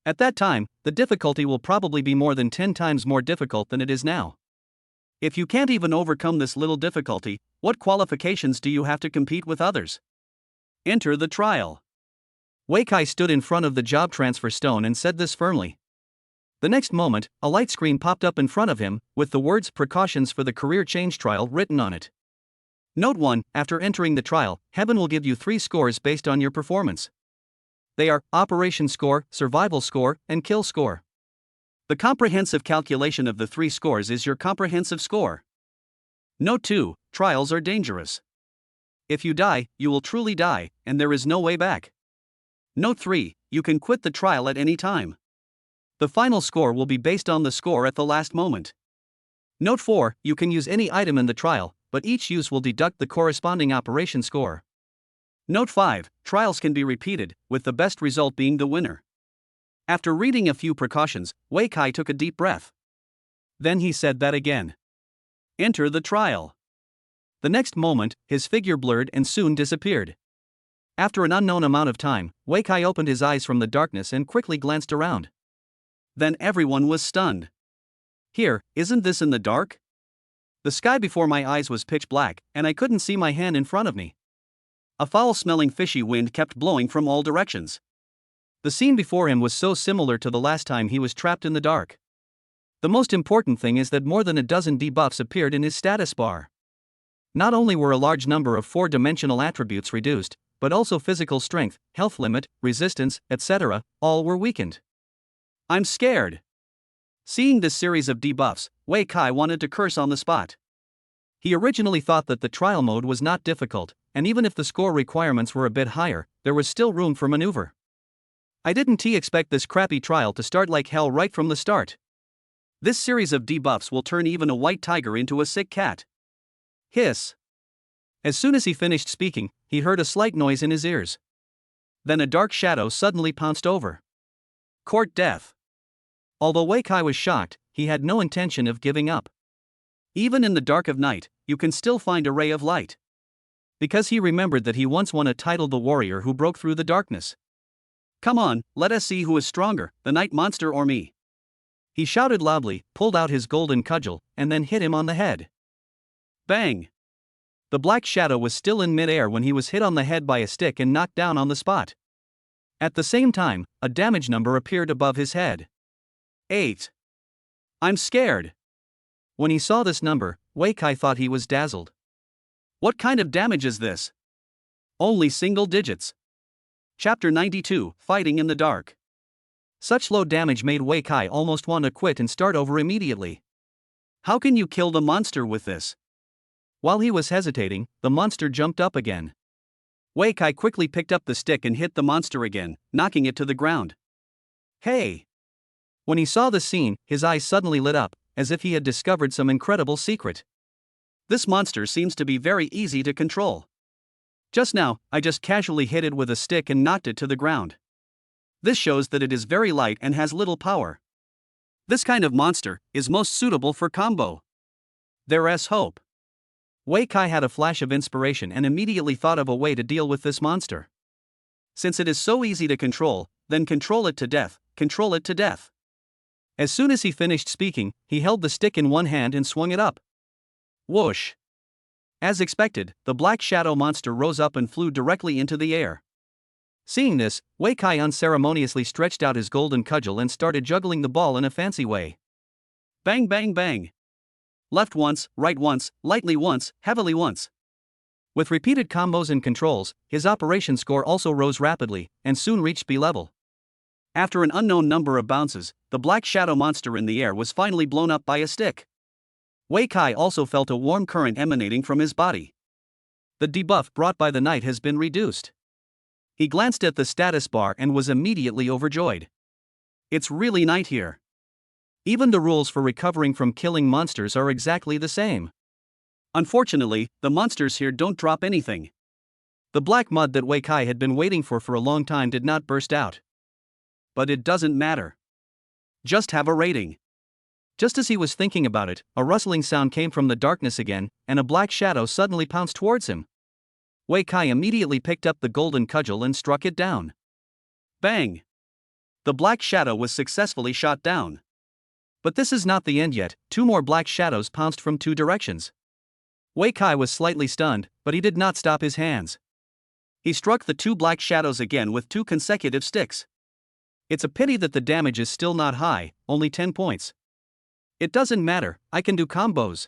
At that time, the difficulty will probably be more than 10 times more difficult than it is now. If you can't even overcome this little difficulty, what qualifications do you have to compete with others? Enter the trial. Wei Kai stood in front of the job transfer stone and said this firmly. The next moment, a light screen popped up in front of him, with the words "Precautions for the Career Change Trial" written on it. Note 1, after entering the trial, Heaven will give you 3 scores based on your performance. They are Operation Score, Survival Score, and Kill Score. The comprehensive calculation of the 3 scores is your comprehensive score. Note 2, trials are dangerous. If you die, you will truly die, and there is no way back. Note 3, you can quit the trial at any time. The final score will be based on the score at the last moment. Note 4, you can use any item in the trial, but each use will deduct the corresponding operation score. Note 5, trials can be repeated, with the best result being the winner. After reading a few precautions, Wei Kai took a deep breath. Then he said that again. Enter the trial. The next moment, his figure blurred and soon disappeared. After an unknown amount of time, Wei Kai opened his eyes from the darkness and quickly glanced around. Then everyone was stunned. Here, isn't this in the dark? The sky before my eyes was pitch black, and I couldn't see my hand in front of me. A foul-smelling fishy wind kept blowing from all directions. The scene before him was so similar to the last time he was trapped in the dark. The most important thing is that more than a dozen debuffs appeared in his status bar. Not only were a large number of 4-dimensional attributes reduced, but also physical strength, health limit, resistance, etc., all were weakened. I'm scared. Seeing this series of debuffs, Wei Kai wanted to curse on the spot. He originally thought that the trial mode was not difficult, and even if the score requirements were a bit higher, there was still room for maneuver. I didn't expect this crappy trial to start like hell right from the start. This series of debuffs will turn even a white tiger into a sick cat. Hiss. As soon as he finished speaking, he heard a slight noise in his ears. Then a dark shadow suddenly pounced over. Court death. Although Wei Kai was shocked, he had no intention of giving up. Even in the dark of night, you can still find a ray of light. Because he remembered that he once won a title, the warrior who broke through the darkness. Come on, let us see who is stronger, the night monster or me. He shouted loudly, pulled out his golden cudgel, and then hit him on the head. Bang! The black shadow was still in mid-air when he was hit on the head by a stick and knocked down on the spot. At the same time, a damage number appeared above his head. 8. I'm scared. When he saw this number, Wei Kai thought he was dazzled. What kind of damage is this? Only single digits. Chapter 92, Fighting in the Dark. Such low damage made Wei Kai almost want to quit and start over immediately. How can you kill the monster with this? While he was hesitating, the monster jumped up again. Wei Kai quickly picked up the stick and hit the monster again, knocking it to the ground. Hey! When he saw the scene, his eyes suddenly lit up, as if he had discovered some incredible secret. This monster seems to be very easy to control. Just now, I just casually hit it with a stick and knocked it to the ground. This shows that it is very light and has little power. This kind of monster is most suitable for combo. There's hope. Wei Kai had a flash of inspiration and immediately thought of a way to deal with this monster. Since it is so easy to control, then control it to death, control it to death. As soon as he finished speaking, he held the stick in one hand and swung it up. Whoosh! As expected, the black shadow monster rose up and flew directly into the air. Seeing this, Wei Kai unceremoniously stretched out his golden cudgel and started juggling the ball in a fancy way. Bang bang bang! Left once, right once, lightly once, heavily once. With repeated combos and controls, his operation score also rose rapidly, and soon reached B level. After an unknown number of bounces, the black shadow monster in the air was finally blown up by a stick. Wei Kai also felt a warm current emanating from his body. The debuff brought by the night has been reduced. He glanced at the status bar and was immediately overjoyed. It's really night here. Even the rules for recovering from killing monsters are exactly the same. Unfortunately, the monsters here don't drop anything. The black mud that Wei Kai had been waiting for a long time did not burst out. But it doesn't matter. Just have a rating. Just as he was thinking about it, a rustling sound came from the darkness again, and a black shadow suddenly pounced towards him. Wei Kai immediately picked up the golden cudgel and struck it down. Bang! The black shadow was successfully shot down. But this is not the end yet. Two more black shadows pounced from two directions. Wei Kai was slightly stunned, but he did not stop his hands. He struck the two black shadows again with two consecutive sticks. It's a pity that the damage is still not high, only 10 points. It doesn't matter, I can do combos.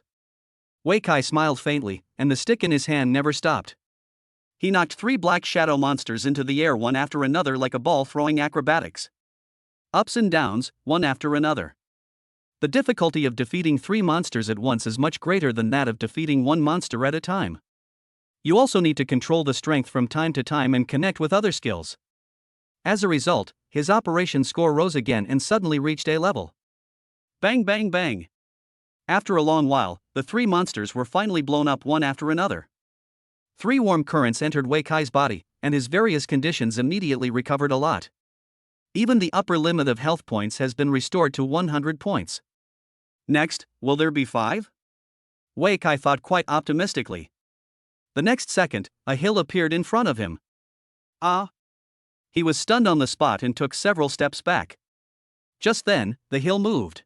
Wei Kai smiled faintly, and the stick in his hand never stopped. He knocked 3 black shadow monsters into the air one after another like a ball throwing acrobatics. Ups and downs, one after another. The difficulty of defeating 3 monsters at once is much greater than that of defeating 1 monster at a time. You also need to control the strength from time to time and connect with other skills. As a result, his operation score rose again and suddenly reached A level. Bang bang bang! After a long while, the 3 monsters were finally blown up one after another. 3 warm currents entered Wei Kai's body, and his various conditions immediately recovered a lot. Even the upper limit of health points has been restored to 100 points. Next, will there be 5? Wei Kai thought quite optimistically. The next second, a hill appeared in front of him. Ah! He was stunned on the spot and took several steps back. Just then, the hill moved.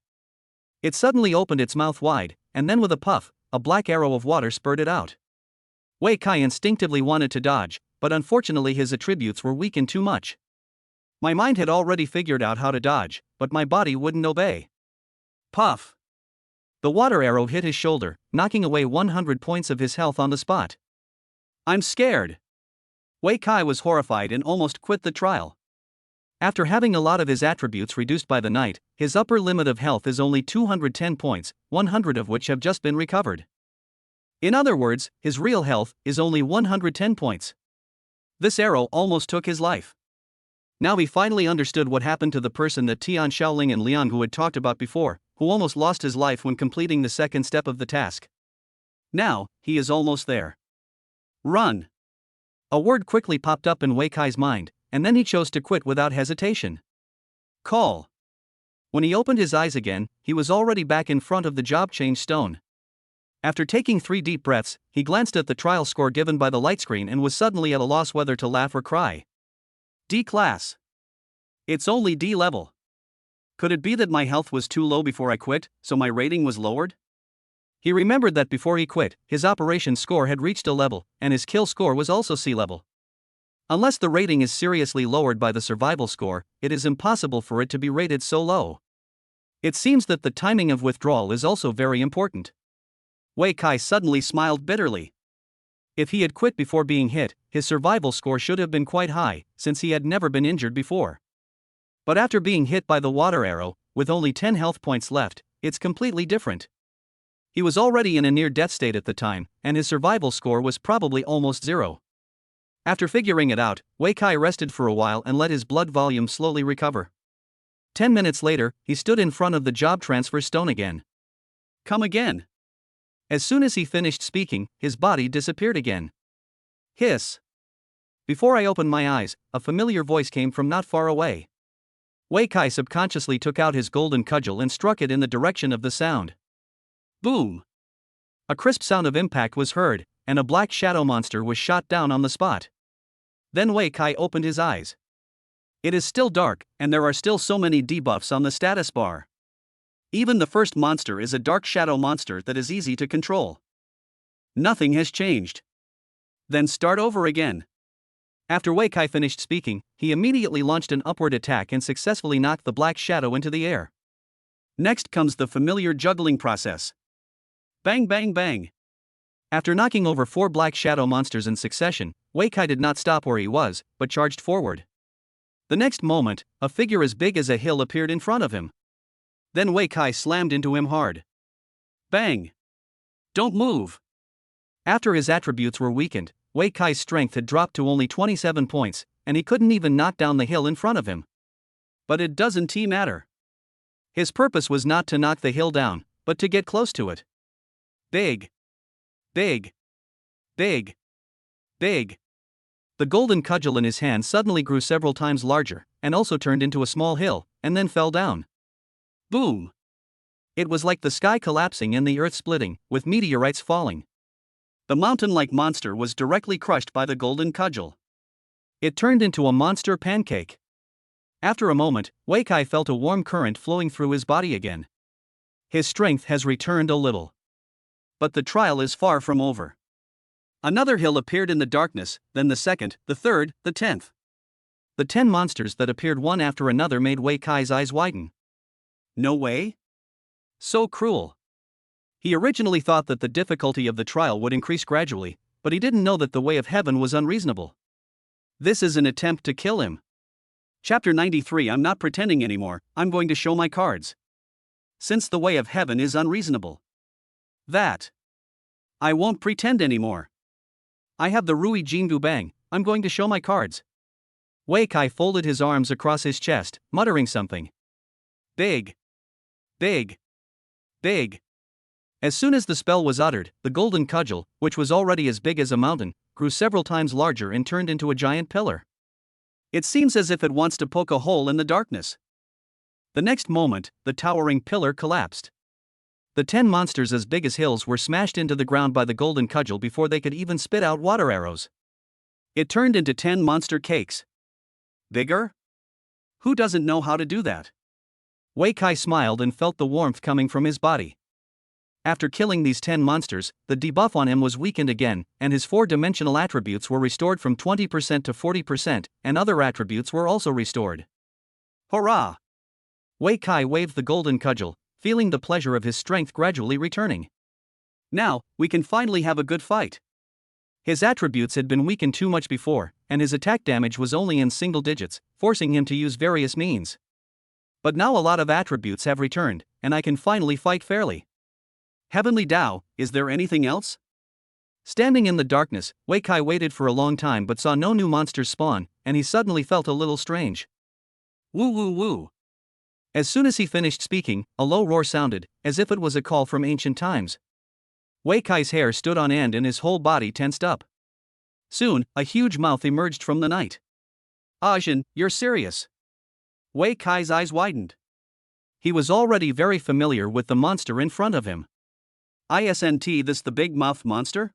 It suddenly opened its mouth wide, and then with a puff, a black arrow of water spurted out. Wei Kai instinctively wanted to dodge, but unfortunately his attributes were weakened too much. My mind had already figured out how to dodge, but my body wouldn't obey. Puff! The water arrow hit his shoulder, knocking away 100 points of his health on the spot. I'm scared. Wei Kai was horrified and almost quit the trial. After having a lot of his attributes reduced by the night, his upper limit of health is only 210 points, 100 of which have just been recovered. In other words, his real health is only 110 points. This arrow almost took his life. Now he finally understood what happened to the person that Tian Shaoling and Liang Hu had talked about before, who almost lost his life when completing the second step of the task. Now, he is almost there. Run! A word quickly popped up in Wei Kai's mind, and then he chose to quit without hesitation. Call! When he opened his eyes again, he was already back in front of the job change stone. After taking 3 deep breaths, he glanced at the trial score given by the light screen and was suddenly at a loss whether to laugh or cry. D class. It's only D level. Could it be that my health was too low before I quit, so my rating was lowered? He remembered that before he quit, his operation score had reached A level, and his kill score was also C level. Unless the rating is seriously lowered by the survival score, it is impossible for it to be rated so low. It seems that the timing of withdrawal is also very important. Wei Kai suddenly smiled bitterly. If he had quit before being hit, his survival score should have been quite high, since he had never been injured before. But after being hit by the water arrow, with only 10 health points left, it's completely different. He was already in a near-death state at the time, and his survival score was probably almost zero. After figuring it out, Wei Kai rested for a while and let his blood volume slowly recover. 10 minutes later, he stood in front of the job transfer stone again. Come again. As soon as he finished speaking, his body disappeared again. Hiss. Before I opened my eyes, a familiar voice came from not far away. Wei Kai subconsciously took out his golden cudgel and struck it in the direction of the sound. Boom! A crisp sound of impact was heard, and a black shadow monster was shot down on the spot. Then Wei Kai opened his eyes. It is still dark, and there are still so many debuffs on the status bar. Even the first monster is a dark shadow monster that is easy to control. Nothing has changed. Then start over again. After Wei Kai finished speaking, he immediately launched an upward attack and successfully knocked the black shadow into the air. Next comes the familiar juggling process. Bang bang bang. After knocking over 4 black shadow monsters in succession, Wei Kai did not stop where he was, but charged forward. The next moment, a figure as big as a hill appeared in front of him. Then Wei Kai slammed into him hard. Bang! Don't move! After his attributes were weakened, Wei Kai's strength had dropped to only 27 points, and he couldn't even knock down the hill in front of him. But it doesn't matter. His purpose was not to knock the hill down, but to get close to it. Big! Big! Big! Big! The golden cudgel in his hand suddenly grew several times larger, and also turned into a small hill, and then fell down. Boom! It was like the sky collapsing and the earth splitting, with meteorites falling. The mountain-like monster was directly crushed by the golden cudgel. It turned into a monster pancake. After a moment, Wei Kai felt a warm current flowing through his body again. His strength has returned a little. But the trial is far from over. Another hill appeared in the darkness, then the second, the third, the 10th. The 10 monsters that appeared one after another made Wei Kai's eyes widen. No way? So cruel. He originally thought that the difficulty of the trial would increase gradually, but he didn't know that the way of heaven was unreasonable. This is an attempt to kill him. Chapter 93. I'm not pretending anymore, I'm going to show my cards. Since the way of heaven is unreasonable. That. I won't pretend anymore. I have the Rui Jingu Bang, I'm going to show my cards. Wei Kai folded his arms across his chest, muttering something. Big. Big. Big. As soon as the spell was uttered, the golden cudgel, which was already as big as a mountain, grew several times larger and turned into a giant pillar. It seems as if it wants to poke a hole in the darkness. The next moment, the towering pillar collapsed. The 10 monsters as big as hills were smashed into the ground by the golden cudgel before they could even spit out water arrows. It turned into 10 monster cakes. Bigger? Who doesn't know how to do that? Wei Kai smiled and felt the warmth coming from his body. After killing these 10 monsters, the debuff on him was weakened again, and his 4-dimensional attributes were restored from 20% to 40%, and other attributes were also restored. Hurrah! Wei Kai waved the golden cudgel, feeling the pleasure of his strength gradually returning. Now, we can finally have a good fight. His attributes had been weakened too much before, and his attack damage was only in single digits, forcing him to use various means. But now a lot of attributes have returned, and I can finally fight fairly. Heavenly Tao, is there anything else? Standing in the darkness, Wei Kai waited for a long time but saw no new monsters spawn, and he suddenly felt a little strange. Woo woo woo. As soon as he finished speaking, a low roar sounded, as if it was a call from ancient times. Wei Kai's hair stood on end and his whole body tensed up. Soon, a huge mouth emerged from the night. Ajin, you're serious? Wei Kai's eyes widened. He was already very familiar with the monster in front of him. Isn't this the big mouth monster?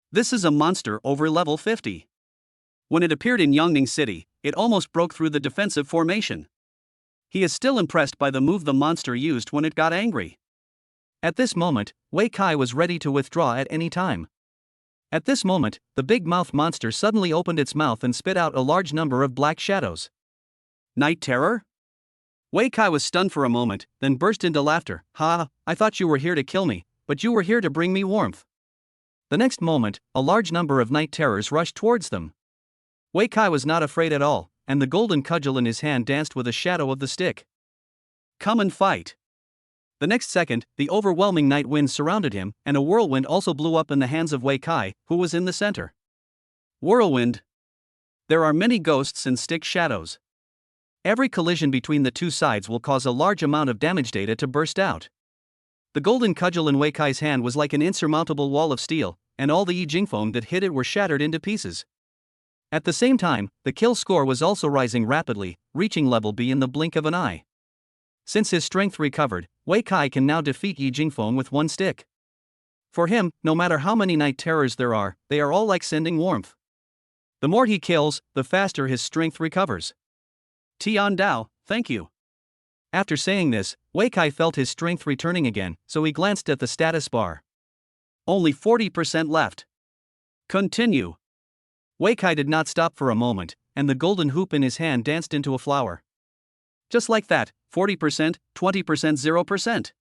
This is a monster over level 50. When it appeared in Yongning City, it almost broke through the defensive formation. He is still impressed by the move the monster used when it got angry. At this moment, Wei Kai was ready to withdraw at any time. At this moment, the big mouth monster suddenly opened its mouth and spit out a large number of black shadows. Night terror? Wei Kai was stunned for a moment, then burst into laughter. Ha, I thought you were here to kill me, but you were here to bring me warmth. The next moment, a large number of night terrors rushed towards them. Wei Kai was not afraid at all, and the golden cudgel in his hand danced with a shadow of the stick. Come and fight. The next second, the overwhelming night wind surrounded him, and a whirlwind also blew up in the hands of Wei Kai, who was in the center. Whirlwind. There are many ghosts and stick shadows. Every collision between the two sides will cause a large amount of damage data to burst out. The golden cudgel in Wei Kai's hand was like an insurmountable wall of steel, and all the Yi Jing foam that hit it were shattered into pieces. At the same time, the kill score was also rising rapidly, reaching level B in the blink of an eye. Since his strength recovered, Wei Kai can now defeat Yi Jing foam with one stick. For him, no matter how many night terrors there are, they are all like sending warmth. The more he kills, the faster his strength recovers. Tian Dao, thank you. After saying this, Wei Kai felt his strength returning again, so he glanced at the status bar. Only 40% left. Continue. Wei Kai did not stop for a moment, and the golden hoop in his hand danced into a flower. Just like that, 40%, 20%, 0%.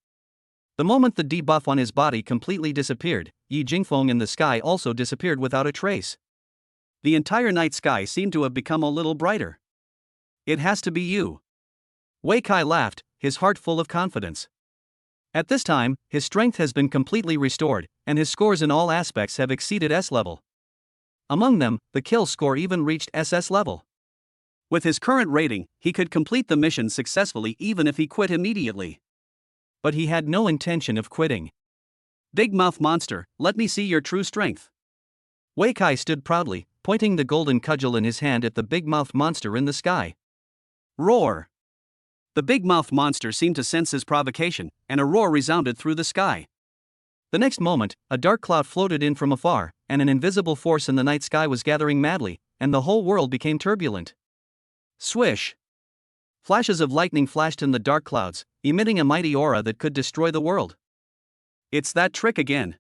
The moment the debuff on his body completely disappeared, Yi Jingfeng in the sky also disappeared without a trace. The entire night sky seemed to have become a little brighter. It has to be you. Wei Kai laughed, his heart full of confidence. At this time, his strength has been completely restored, and his scores in all aspects have exceeded S level. Among them, the kill score even reached SS level. With his current rating, he could complete the mission successfully even if he quit immediately. But he had no intention of quitting. Big mouth monster, let me see your true strength. Wei Kai stood proudly, pointing the golden cudgel in his hand at the big mouth monster in the sky. Roar! The big mouth monster seemed to sense his provocation, and a roar resounded through the sky. The next moment, a dark cloud floated in from afar, and an invisible force in the night sky was gathering madly, and the whole world became turbulent. Swish! Flashes of lightning flashed in the dark clouds, emitting a mighty aura that could destroy the world. It's that trick again.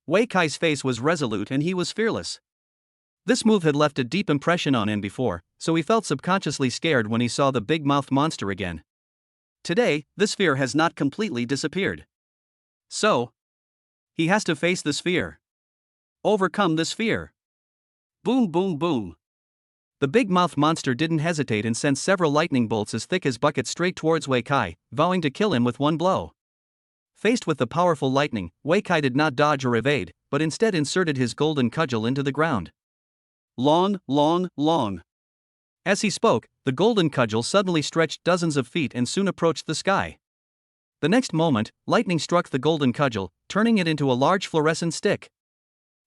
Wei Kai's face was resolute and he was fearless. This move had left a deep impression on him before, so he felt subconsciously scared when he saw the big-mouthed monster again. Today, this fear has not completely disappeared. So, he has to face this fear. Overcome this fear. Boom, boom, boom. The big-mouthed monster didn't hesitate and sent several lightning bolts as thick as buckets straight towards Wei Kai, vowing to kill him with one blow. Faced with the powerful lightning, Wei Kai did not dodge or evade, but instead inserted his golden cudgel into the ground. Long, long, long. As he spoke, the golden cudgel suddenly stretched dozens of feet and soon approached the sky. The next moment, lightning struck the golden cudgel, turning it into a large fluorescent stick.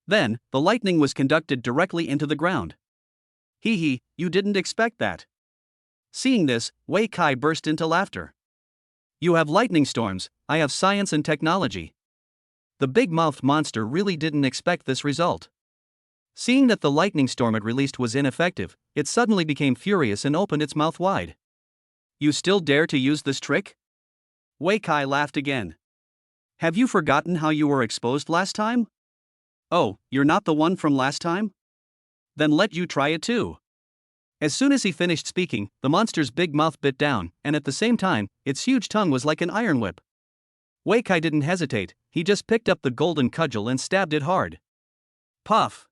Then, the lightning was conducted directly into the ground. Hee hee, you didn't expect that. Seeing this, Wei Kai burst into laughter. You have lightning storms, I have science and technology. The big-mouthed monster really didn't expect this result. Seeing that the lightning storm it released was ineffective, it suddenly became furious and opened its mouth wide. You still dare to use this trick? Wei Kai laughed again. Have you forgotten how you were exposed last time? Oh, you're not the one from last time? Then let you try it too. As soon as he finished speaking, the monster's big mouth bit down, and at the same time, its huge tongue was like an iron whip. Wei Kai didn't hesitate, he just picked up the golden cudgel and stabbed it hard. Puff!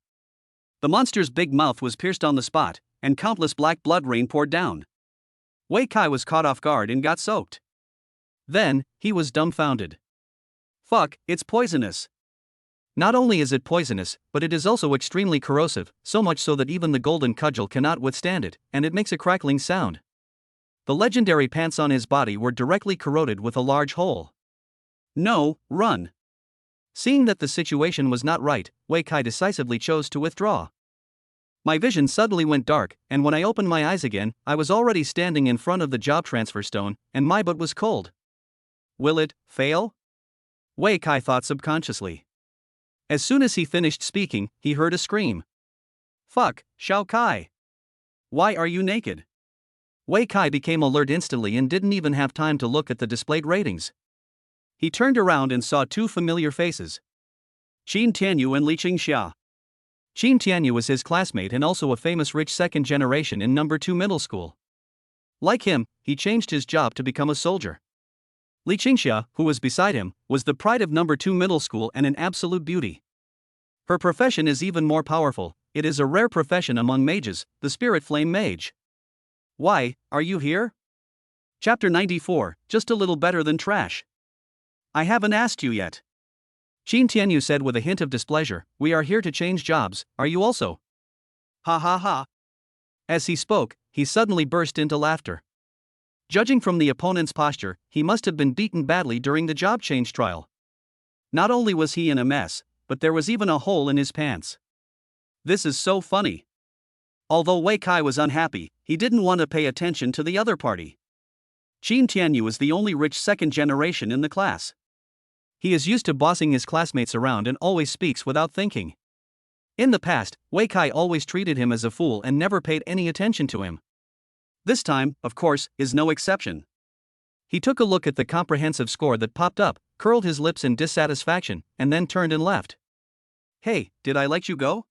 The monster's big mouth was pierced on the spot, and countless black blood rain poured down. Wei Kai was caught off guard and got soaked. Then, he was dumbfounded. Fuck, it's poisonous. Not only is it poisonous, but it is also extremely corrosive, so much so that even the golden cudgel cannot withstand it, and it makes a crackling sound. The legendary pants on his body were directly corroded with a large hole. No, run. Seeing that the situation was not right, Wei Kai decisively chose to withdraw. My vision suddenly went dark, and when I opened my eyes again, I was already standing in front of the job transfer stone, and my butt was cold. Will it fail? Wei Kai thought subconsciously. As soon as he finished speaking, he heard a scream. Fuck, Shao Kai. Why are you naked? Wei Kai became alert instantly and didn't even have time to look at the displayed ratings. He turned around and saw two familiar faces. Qin Tianyu and Li Qingxia. Qin Tianyu was his classmate and also a famous rich second generation in number 2 middle school. Like him, he changed his job to become a soldier. Li Qingxia, who was beside him, was the pride of number 2 middle school and an absolute beauty. Her profession is even more powerful. It is a rare profession among mages, the Spirit Flame Mage. Why, are you here? Chapter 94, just a little better than trash. I haven't asked you yet. Qin Tianyu said with a hint of displeasure, we are here to change jobs, are you also? Ha ha ha. As he spoke, he suddenly burst into laughter. Judging from the opponent's posture, he must have been beaten badly during the job change trial. Not only was he in a mess, but there was even a hole in his pants. This is so funny. Although Wei Kai was unhappy, he didn't want to pay attention to the other party. Qin Tianyu is the only rich second generation in the class. He is used to bossing his classmates around and always speaks without thinking. In the past, Wei Kai always treated him as a fool and never paid any attention to him. This time, of course, is no exception. He took a look at the comprehensive score that popped up, curled his lips in dissatisfaction, and then turned and left. Hey, did I let you go?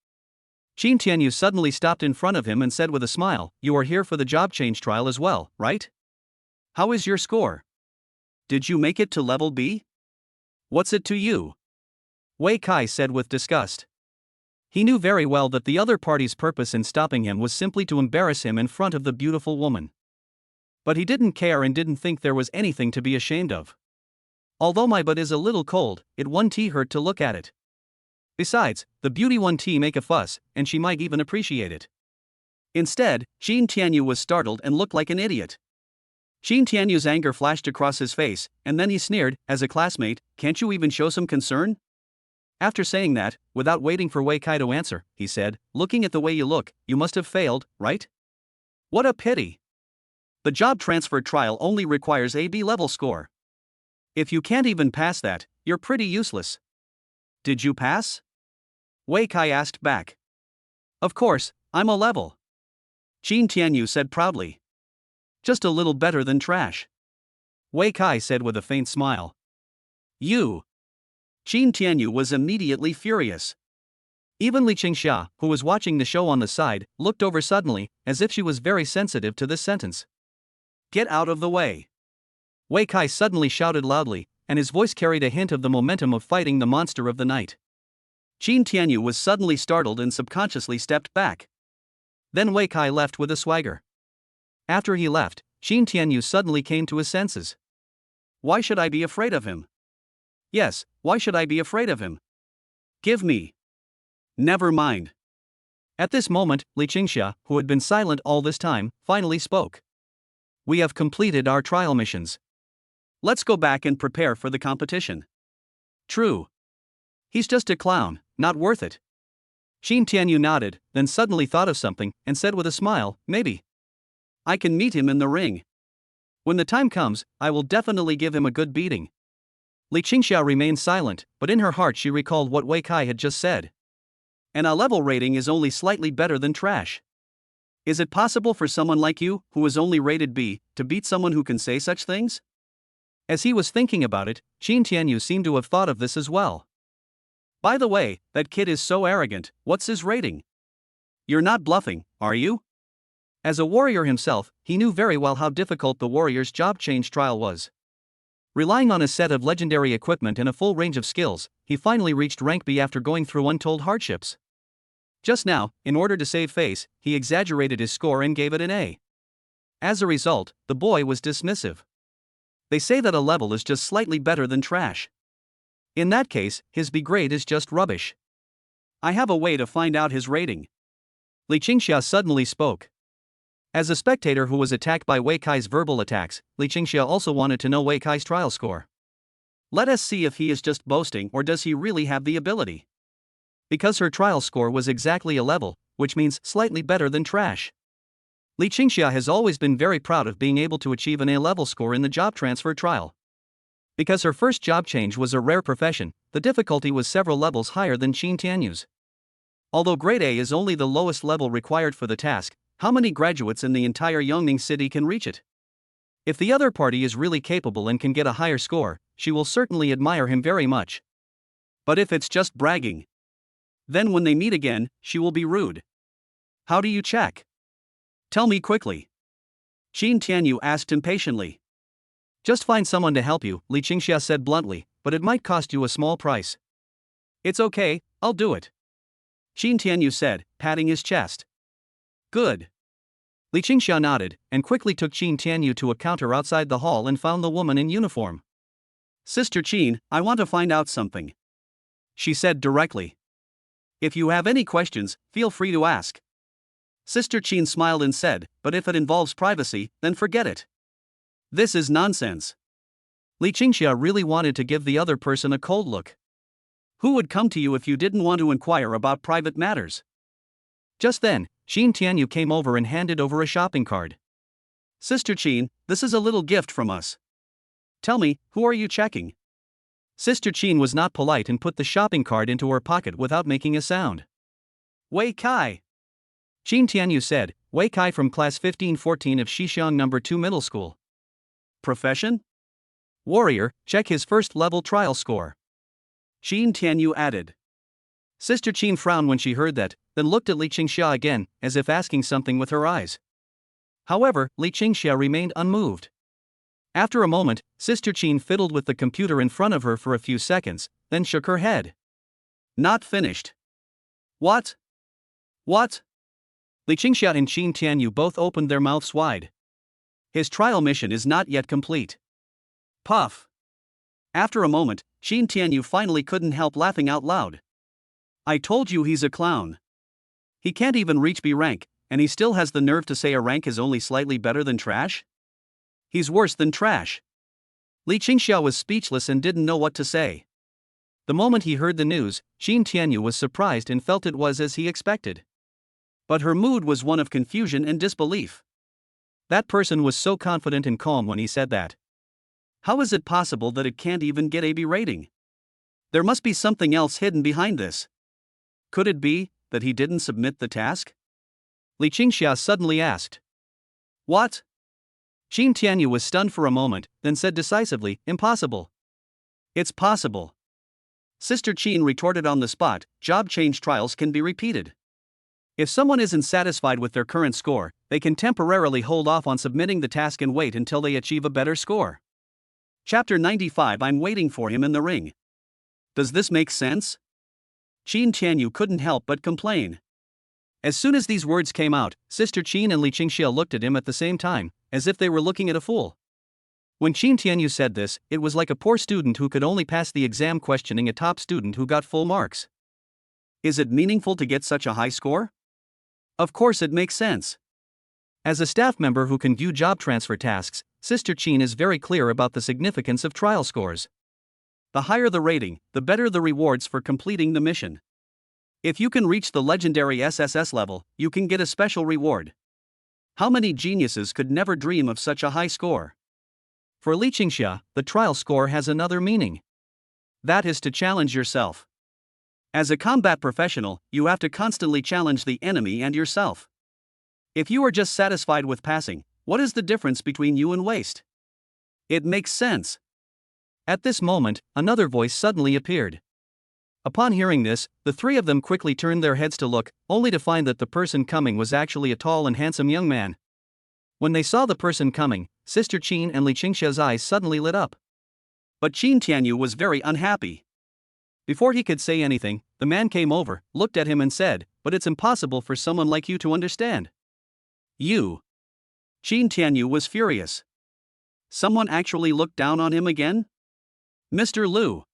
Qin Tianyu suddenly stopped in front of him and said with a smile, you are here for the job change trial as well, right? How is your score? Did you make it to level B? What's it to you? Wei Kai said with disgust. He knew very well that the other party's purpose in stopping him was simply to embarrass him in front of the beautiful woman. But he didn't care and didn't think there was anything to be ashamed of. Although my butt is a little cold, it won't hurt to look at it. Besides, the beauty won't make a fuss, and she might even appreciate it. Instead, Qin Tianyu was startled and looked like an idiot. Qin Tianyu's anger flashed across his face, and then he sneered, as a classmate, can't you even show some concern? After saying that, without waiting for Wei Kai to answer, he said, looking at the way you look, you must have failed, right? What a pity. The job transfer trial only requires a B-level score. If you can't even pass that, you're pretty useless. Did you pass? Wei Kai asked back. Of course, I'm a level. Qin Tianyu said proudly. Just a little better than trash. Wei Kai said with a faint smile. You. Qin Tianyu was immediately furious. Even Li Qingxia, who was watching the show on the side, looked over suddenly, as if she was very sensitive to this sentence. Get out of the way. Wei Kai suddenly shouted loudly, and his voice carried a hint of the momentum of fighting the monster of the night. Qin Tianyu was suddenly startled and subconsciously stepped back. Then Wei Kai left with a swagger. After he left, Qin Tianyu suddenly came to his senses. Why should I be afraid of him? Yes, why should I be afraid of him? Give me. Never mind. At this moment, Li Qingxia, who had been silent all this time, finally spoke. We have completed our trial missions. Let's go back and prepare for the competition. True. He's just a clown, not worth it. Qin Tianyu nodded, then suddenly thought of something, and said with a smile, maybe. I can meet him in the ring. When the time comes, I will definitely give him a good beating. Li Qingxia remained silent, but in her heart she recalled what Wei Kai had just said. An A-level rating is only slightly better than trash. Is it possible for someone like you, who is only rated B, to beat someone who can say such things? As he was thinking about it, Qin Tianyu seemed to have thought of this as well. By the way, that kid is so arrogant, what's his rating? You're not bluffing, are you? As a warrior himself, he knew very well how difficult the warrior's job change trial was. Relying on a set of legendary equipment and a full range of skills, he finally reached rank B after going through untold hardships. Just now, in order to save face, he exaggerated his score and gave it an A. As a result, the boy was dismissive. They say that a level is just slightly better than trash. In that case, his B grade is just rubbish. I have a way to find out his rating. Li Qingxia suddenly spoke. As a spectator who was attacked by Wei Kai's verbal attacks, Li Qingxia also wanted to know Wei Kai's trial score. Let us see if he is just boasting or does he really have the ability. Because her trial score was exactly a level, which means slightly better than trash. Li Qingxia has always been very proud of being able to achieve an A-level score in the job transfer trial. Because her first job change was a rare profession, the difficulty was several levels higher than Qin Tianyu's. Although grade A is only the lowest level required for the task, how many graduates in the entire Yongning city can reach it? If the other party is really capable and can get a higher score, she will certainly admire him very much. But if it's just bragging, then when they meet again, she will be rude. How do you check? Tell me quickly. Qin Tianyu asked impatiently. Just find someone to help you, Li Qingxia said bluntly, but it might cost you a small price. It's okay, I'll do it. Qin Tianyu said, patting his chest. Good. Li Qingxia nodded, and quickly took Qin Tianyu to a counter outside the hall and found the woman in uniform. Sister Qin, I want to find out something, she said directly. If you have any questions, feel free to ask. Sister Qin smiled and said, but if it involves privacy, then forget it. This is nonsense. Li Qingxia really wanted to give the other person a cold look. Who would come to you if you didn't want to inquire about private matters? Just then, Qin Tianyu came over and handed over a shopping card. Sister Qin, this is a little gift from us. Tell me, who are you checking? Sister Qin was not polite and put the shopping card into her pocket without making a sound. Wei Kai. Qin Tianyu said, Wei Kai from class 1514 of Xixiang No. 2 Middle School. Profession? Warrior, check his first level trial score. Qin Tianyu added. Sister Qin frowned when she heard that, then looked at Li Qingxia again, as if asking something with her eyes. However, Li Qingxia remained unmoved. After a moment, Sister Qin fiddled with the computer in front of her for a few seconds, then shook her head. Not finished. What? What? Li Qingxia and Qin Tianyu both opened their mouths wide. His trial mission is not yet complete. Puff. After a moment, Qin Tianyu finally couldn't help laughing out loud. I told you he's a clown. He can't even reach B rank, and he still has the nerve to say a rank is only slightly better than trash? He's worse than trash. Li Qingxia was speechless and didn't know what to say. The moment he heard the news, Qin Tianyu was surprised and felt it was as he expected. But her mood was one of confusion and disbelief. That person was so confident and calm when he said that. How is it possible that it can't even get a B rating? There must be something else hidden behind this. Could it be that he didn't submit the task? Li Qingxia suddenly asked. What? Qin Tianyu was stunned for a moment, then said decisively, impossible. It's possible. Sister Qin retorted on the spot, job change trials can be repeated. If someone isn't satisfied with their current score, they can temporarily hold off on submitting the task and wait until they achieve a better score. Chapter 95 I'm waiting for him in the ring. Does this make sense? Qin Tianyu couldn't help but complain. As soon as these words came out, Sister Qin and Li Qingxia looked at him at the same time, as if they were looking at a fool. When Qin Tianyu said this, it was like a poor student who could only pass the exam questioning a top student who got full marks. Is it meaningful to get such a high score? Of course it makes sense. As a staff member who can view job transfer tasks, Sister Qin is very clear about the significance of trial scores. The higher the rating, the better the rewards for completing the mission. If you can reach the legendary SSS level, you can get a special reward. How many geniuses could never dream of such a high score? For Li Qingxia, the trial score has another meaning. That is to challenge yourself. As a combat professional, you have to constantly challenge the enemy and yourself. If you are just satisfied with passing, what is the difference between you and waste? It makes sense. At this moment, another voice suddenly appeared. Upon hearing this, the three of them quickly turned their heads to look, only to find that the person coming was actually a tall and handsome young man. When they saw the person coming, Sister Qin and Li Qingxia's eyes suddenly lit up. But Qin Tianyu was very unhappy. Before he could say anything, the man came over, looked at him and said, but it's impossible for someone like you to understand. You. Qin Tianyu was furious. Someone actually looked down on him again? Mr. Liu.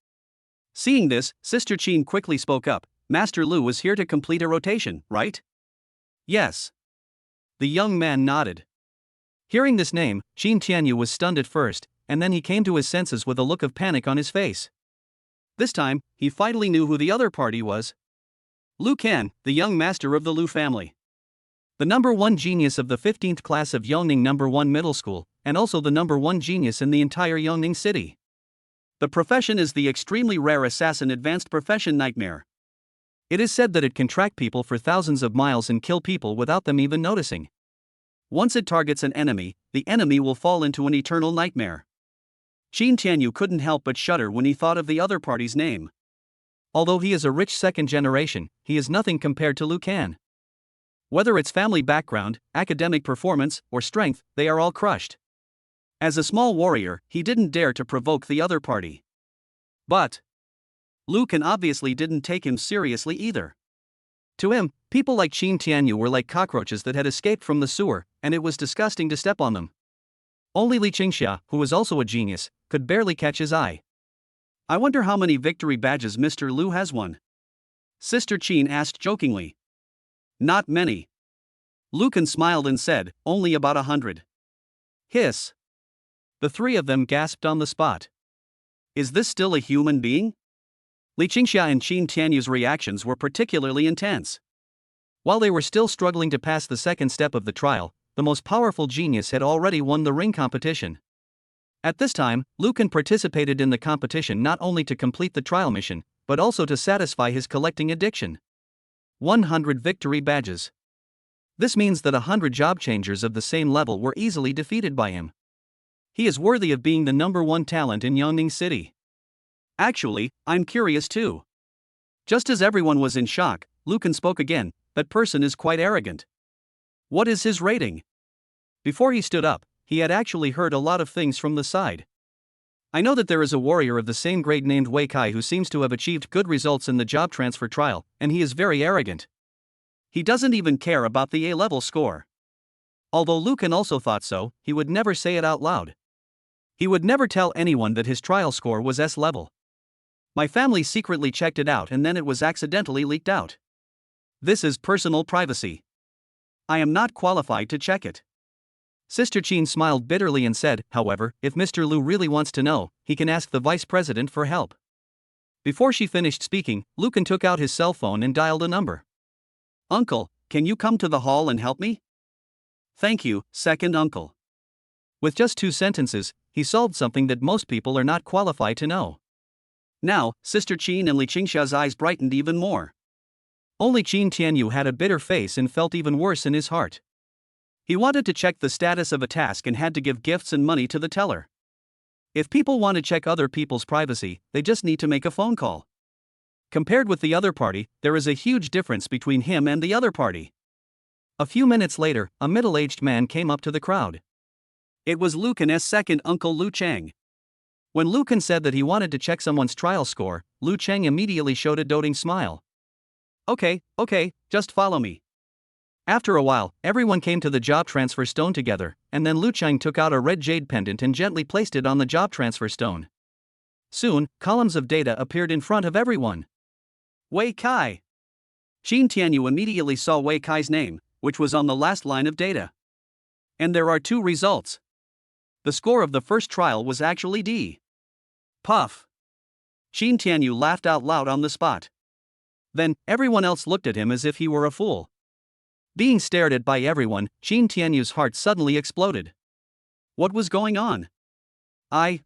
Seeing this, Sister Qin quickly spoke up, Master Liu was here to complete a rotation, right? Yes. The young man nodded. Hearing this name, Qin Tianyu was stunned at first, and then he came to his senses with a look of panic on his face. This time, he finally knew who the other party was. Liu Kan, the young master of the Liu family. The number 1 genius of the 15th class of Yongning No. 1 Middle School, and also the number 1 genius in the entire Yongning city. The profession is the extremely rare assassin advanced profession nightmare. It is said that it can track people for thousands of miles and kill people without them even noticing. Once it targets an enemy, the enemy will fall into an eternal nightmare. Qin Tianyu couldn't help but shudder when he thought of the other party's name. Although he is a rich second generation, he is nothing compared to Liu Kan. Whether it's family background, academic performance, or strength, they are all crushed. As a small warrior, he didn't dare to provoke the other party. But Liu Kan obviously didn't take him seriously either. To him, people like Qin Tianyu were like cockroaches that had escaped from the sewer, and it was disgusting to step on them. Only Li Qingxia, who was also a genius, could barely catch his eye. I wonder how many victory badges Mr. Lu has won. Sister Qin asked jokingly. Not many. Lucan smiled and said, only about 100. Hiss. The three of them gasped on the spot. Is this still a human being? Li Qingxia and Qin Tianyu's reactions were particularly intense. While they were still struggling to pass the second step of the trial, the most powerful genius had already won the ring competition. At this time, Lucan participated in the competition not only to complete the trial mission, but also to satisfy his collecting addiction. 100 victory badges. This means that 100 job changers of the same level were easily defeated by him. He is worthy of being the #1 talent in Yongning City. Actually, I'm curious too. Just as everyone was in shock, Lucan spoke again. That person is quite arrogant. What is his rating? Before he stood up, he had actually heard a lot of things from the side. I know that there is a warrior of the same grade named Wei Kai who seems to have achieved good results in the job transfer trial, and he is very arrogant. He doesn't even care about the A-level score. Although Lucan also thought so, he would never say it out loud. He would never tell anyone that his trial score was S-level. My family secretly checked it out and then it was accidentally leaked out. This is personal privacy. I am not qualified to check it. Sister Qin smiled bitterly and said, however, if Mr. Lu really wants to know, he can ask the vice president for help. Before she finished speaking, Lucan took out his cell phone and dialed a number. Uncle, can you come to the hall and help me? Thank you, second uncle. With just 2 sentences, he solved something that most people are not qualified to know. Now, Sister Qin and Li Qingxia's eyes brightened even more. Only Qin Tianyu had a bitter face and felt even worse in his heart. He wanted to check the status of a task and had to give gifts and money to the teller. If people want to check other people's privacy, they just need to make a phone call. Compared with the other party, there is a huge difference between him and the other party. A few minutes later, a middle-aged man came up to the crowd. It was Lucan's second uncle Lu Chang. When Lucan said that he wanted to check someone's trial score, Lu Chang immediately showed a doting smile. Okay, just follow me. After a while, everyone came to the job transfer stone together, and then Lu Chang took out a red jade pendant and gently placed it on the job transfer stone. Soon, columns of data appeared in front of everyone. Wei Kai. Qin Tianyu immediately saw Wei Kai's name, which was on the last line of data. And there are 2 results. The score of the first trial was actually D. Puff. Qin Tianyu laughed out loud on the spot. Then, everyone else looked at him as if he were a fool. Being stared at by everyone, Qin Tianyu's heart suddenly exploded. What was going on?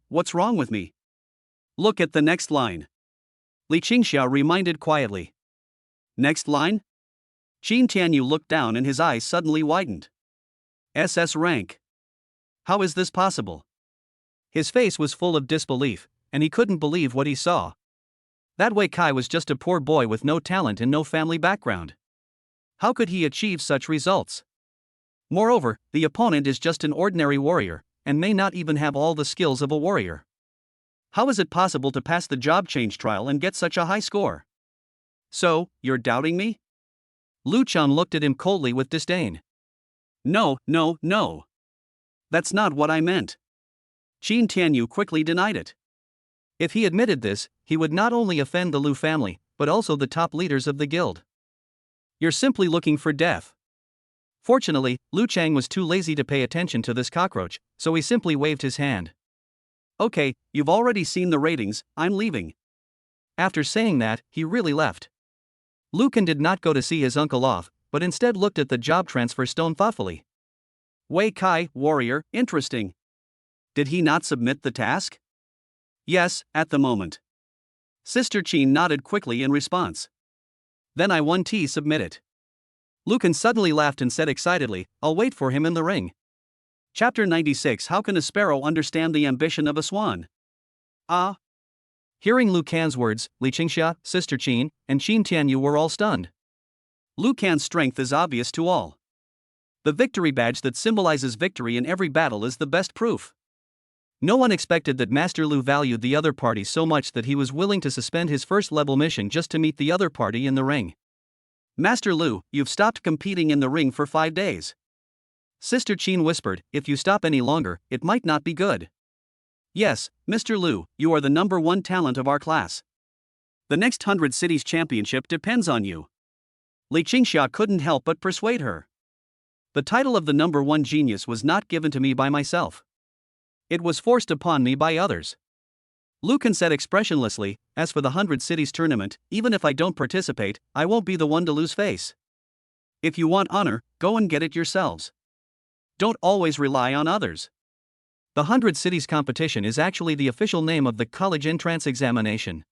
What's wrong with me? Look at the next line. Li Qingxia reminded quietly. Next line? Qin Tianyu looked down and his eyes suddenly widened. SS rank. How is this possible? His face was full of disbelief, and he couldn't believe what he saw. That Wei Kai was just a poor boy with no talent and no family background. How could he achieve such results? Moreover, the opponent is just an ordinary warrior, and may not even have all the skills of a warrior. How is it possible to pass the job change trial and get such a high score? So, you're doubting me? Lu Chan looked at him coldly with disdain. No. That's not what I meant. Qin Tianyu quickly denied it. If he admitted this, he would not only offend the Lu family, but also the top leaders of the guild. You're simply looking for death. Fortunately, Lu Chang was too lazy to pay attention to this cockroach, so he simply waved his hand. Okay, you've already seen the ratings, I'm leaving. After saying that, he really left. Lucan did not go to see his uncle off, but instead looked at the job transfer stone thoughtfully. Wei Kai, warrior, interesting. Did he not submit the task? Yes, at the moment. Sister Qin nodded quickly in response. Then I won T submit it. Lucan suddenly laughed and said excitedly, I'll wait for him in the ring. Chapter 96 How can a sparrow understand the ambition of a swan? Hearing Lucan's words, Li Qingxia, Sister Qin, and Qin Tianyu were all stunned. Lucan's strength is obvious to all. The victory badge that symbolizes victory in every battle is the best proof. No one expected that Master Lu valued the other party so much that he was willing to suspend his first level mission just to meet the other party in the ring. Master Lu, you've stopped competing in the ring for 5 days. Sister Qin whispered, if you stop any longer, it might not be good. Yes, Mr. Lu, you are the #1 talent of our class. The next 100 Cities Championship depends on you. Li Qingxia couldn't help but persuade her. The title of the #1 genius was not given to me by myself. It was forced upon me by others. Lucan said expressionlessly, as for the 100 Cities tournament, even if I don't participate, I won't be the one to lose face. If you want honor, go and get it yourselves. Don't always rely on others. The 100 Cities competition is actually the official name of the college entrance examination.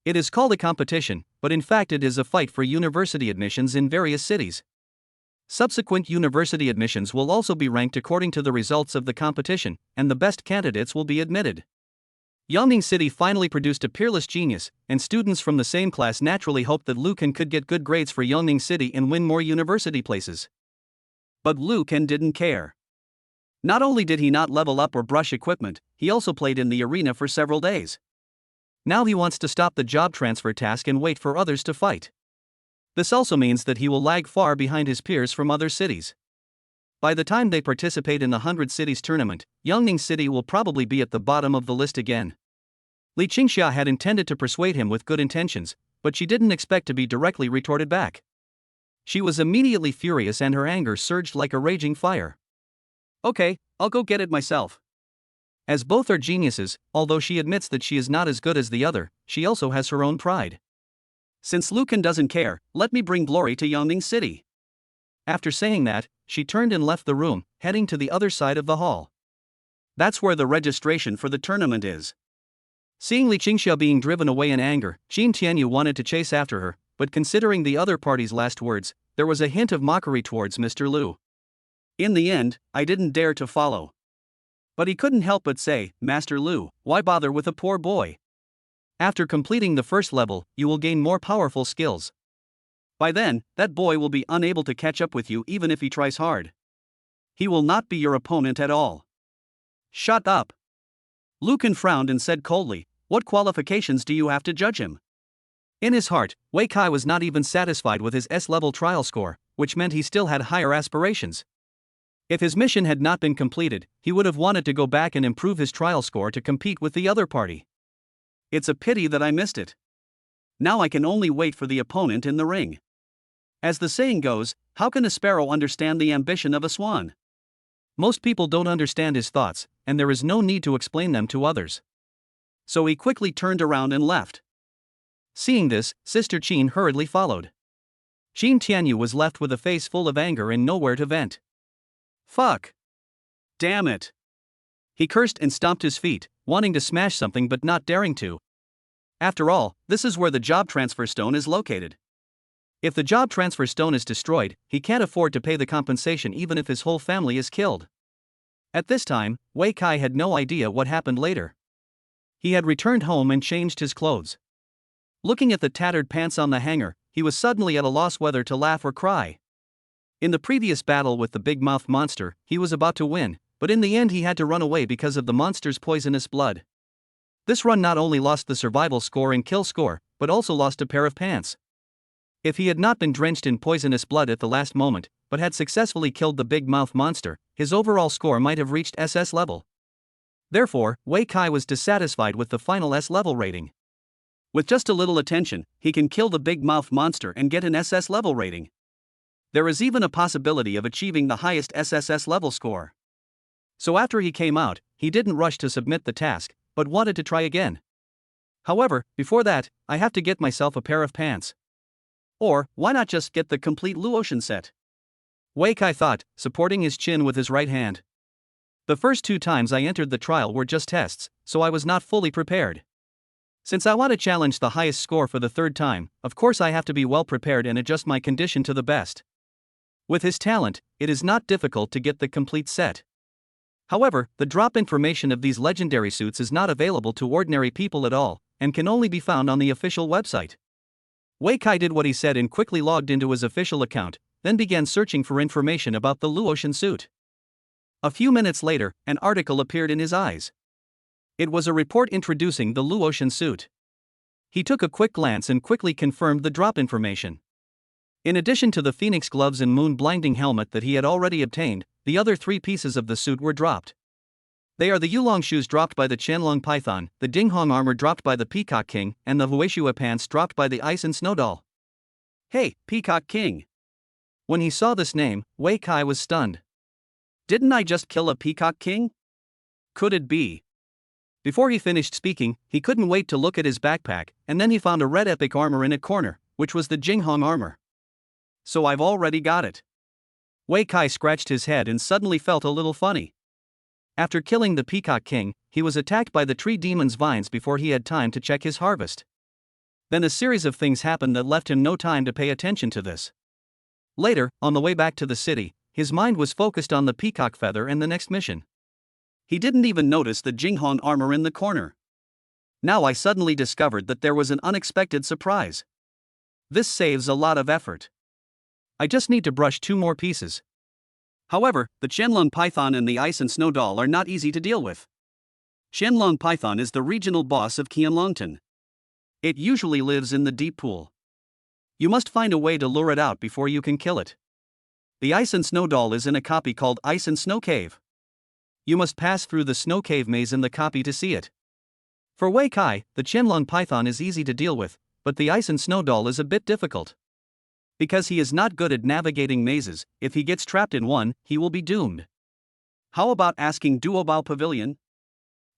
It is called a competition, but in fact it is a fight for university admissions in various cities. Subsequent university admissions will also be ranked according to the results of the competition, and the best candidates will be admitted. Yangning City finally produced a peerless genius, and students from the same class naturally hoped that Lucan could get good grades for Yangning City and win more university places. But Lucan didn't care. Not only did he not level up or brush equipment, he also played in the arena for several days. Now he wants to stop the job transfer task and wait for others to fight. This also means that he will lag far behind his peers from other cities. By the time they participate in the 100 Cities tournament, Yangning City will probably be at the bottom of the list again. Li Qingxia had intended to persuade him with good intentions, but she didn't expect to be directly retorted back. She was immediately furious and her anger surged like a raging fire. Okay, I'll go get it myself. As both are geniuses, although she admits that she is not as good as the other, she also has her own pride. Since Lucan doesn't care, let me bring glory to Yangning City. After saying that, she turned and left the room, heading to the other side of the hall. That's where the registration for the tournament is. Seeing Li Qingxia being driven away in anger, Qin Tianyu wanted to chase after her, but considering the other party's last words, there was a hint of mockery towards Mr. Lu. In the end, I didn't dare to follow. But he couldn't help but say, Master Lu, why bother with a poor boy? After completing the first level, you will gain more powerful skills. By then, that boy will be unable to catch up with you even if he tries hard. He will not be your opponent at all. Shut up. Lucan frowned and said coldly, what qualifications do you have to judge him? In his heart, Wei Kai was not even satisfied with his S-level trial score, which meant he still had higher aspirations. If his mission had not been completed, he would have wanted to go back and improve his trial score to compete with the other party. It's a pity that I missed it. Now I can only wait for the opponent in the ring. As the saying goes, how can a sparrow understand the ambition of a swan? Most people don't understand his thoughts, and there is no need to explain them to others. So he quickly turned around and left. Seeing this, Sister Qin hurriedly followed. Qin Tianyu was left with a face full of anger and nowhere to vent. Fuck. Damn it. He cursed and stomped his feet, wanting to smash something but not daring to. After all, this is where the job transfer stone is located. If the job transfer stone is destroyed, he can't afford to pay the compensation even if his whole family is killed. At this time, Wei Kai had no idea what happened later. He had returned home and changed his clothes. Looking at the tattered pants on the hanger, he was suddenly at a loss whether to laugh or cry. In the previous battle with the big-mouthed monster, he was about to win, but in the end he had to run away because of the monster's poisonous blood. This run not only lost the survival score and kill score, but also lost a pair of pants. If he had not been drenched in poisonous blood at the last moment, but had successfully killed the big-mouthed monster, his overall score might have reached SS level. Therefore, Wei Kai was dissatisfied with the final S level rating. With just a little attention, he can kill the big-mouthed monster and get an SS level rating. There is even a possibility of achieving the highest SSS level score. So after he came out, he didn't rush to submit the task, but wanted to try again. However, before that, I have to get myself a pair of pants. Or, why not just get the complete Luotian set? Wei Kai thought, supporting his chin with his right hand. The first 2 times I entered the trial were just tests, so I was not fully prepared. Since I want to challenge the highest score for the 3rd time, of course I have to be well prepared and adjust my condition to the best. With his talent, it is not difficult to get the complete set. However, the drop information of these legendary suits is not available to ordinary people at all, and can only be found on the official website. Wei Kai did what he said and quickly logged into his official account, then began searching for information about the Luotian suit. A few minutes later, an article appeared in his eyes. It was a report introducing the Luotian suit. He took a quick glance and quickly confirmed the drop information. In addition to the phoenix gloves and moon-blinding helmet that he had already obtained, the other 3 pieces of the suit were dropped. They are the Yulong shoes dropped by the Qianlong python, the Dinghong armor dropped by the Peacock King, and the Huishua pants dropped by the Ice and Snow doll. Hey, Peacock King! When he saw this name, Wei Kai was stunned. Didn't I just kill a Peacock King? Could it be? Before he finished speaking, he couldn't wait to look at his backpack, and then he found a red epic armor in a corner, which was the Jinghong armor. So I've already got it. Wei Kai scratched his head and suddenly felt a little funny. After killing the Peacock King, he was attacked by the tree demon's vines before he had time to check his harvest. Then a series of things happened that left him no time to pay attention to this. Later, on the way back to the city, his mind was focused on the peacock feather and the next mission. He didn't even notice the Jinghong armor in the corner. Now I suddenly discovered that there was an unexpected surprise. This saves a lot of effort. I just need to brush 2 more pieces. However, the Qianlong python and the Ice and Snow doll are not easy to deal with. Qianlong python is the regional boss of Qianlongtan. It usually lives in the deep pool. You must find a way to lure it out before you can kill it. The Ice and Snow doll is in a copy called Ice and Snow Cave. You must pass through the Snow Cave maze in the copy to see it. For Wei Kai, the Qianlong python is easy to deal with, but the Ice and Snow doll is a bit difficult. Because he is not good at navigating mazes, if he gets trapped in one, he will be doomed. How about asking Duobao Pavilion?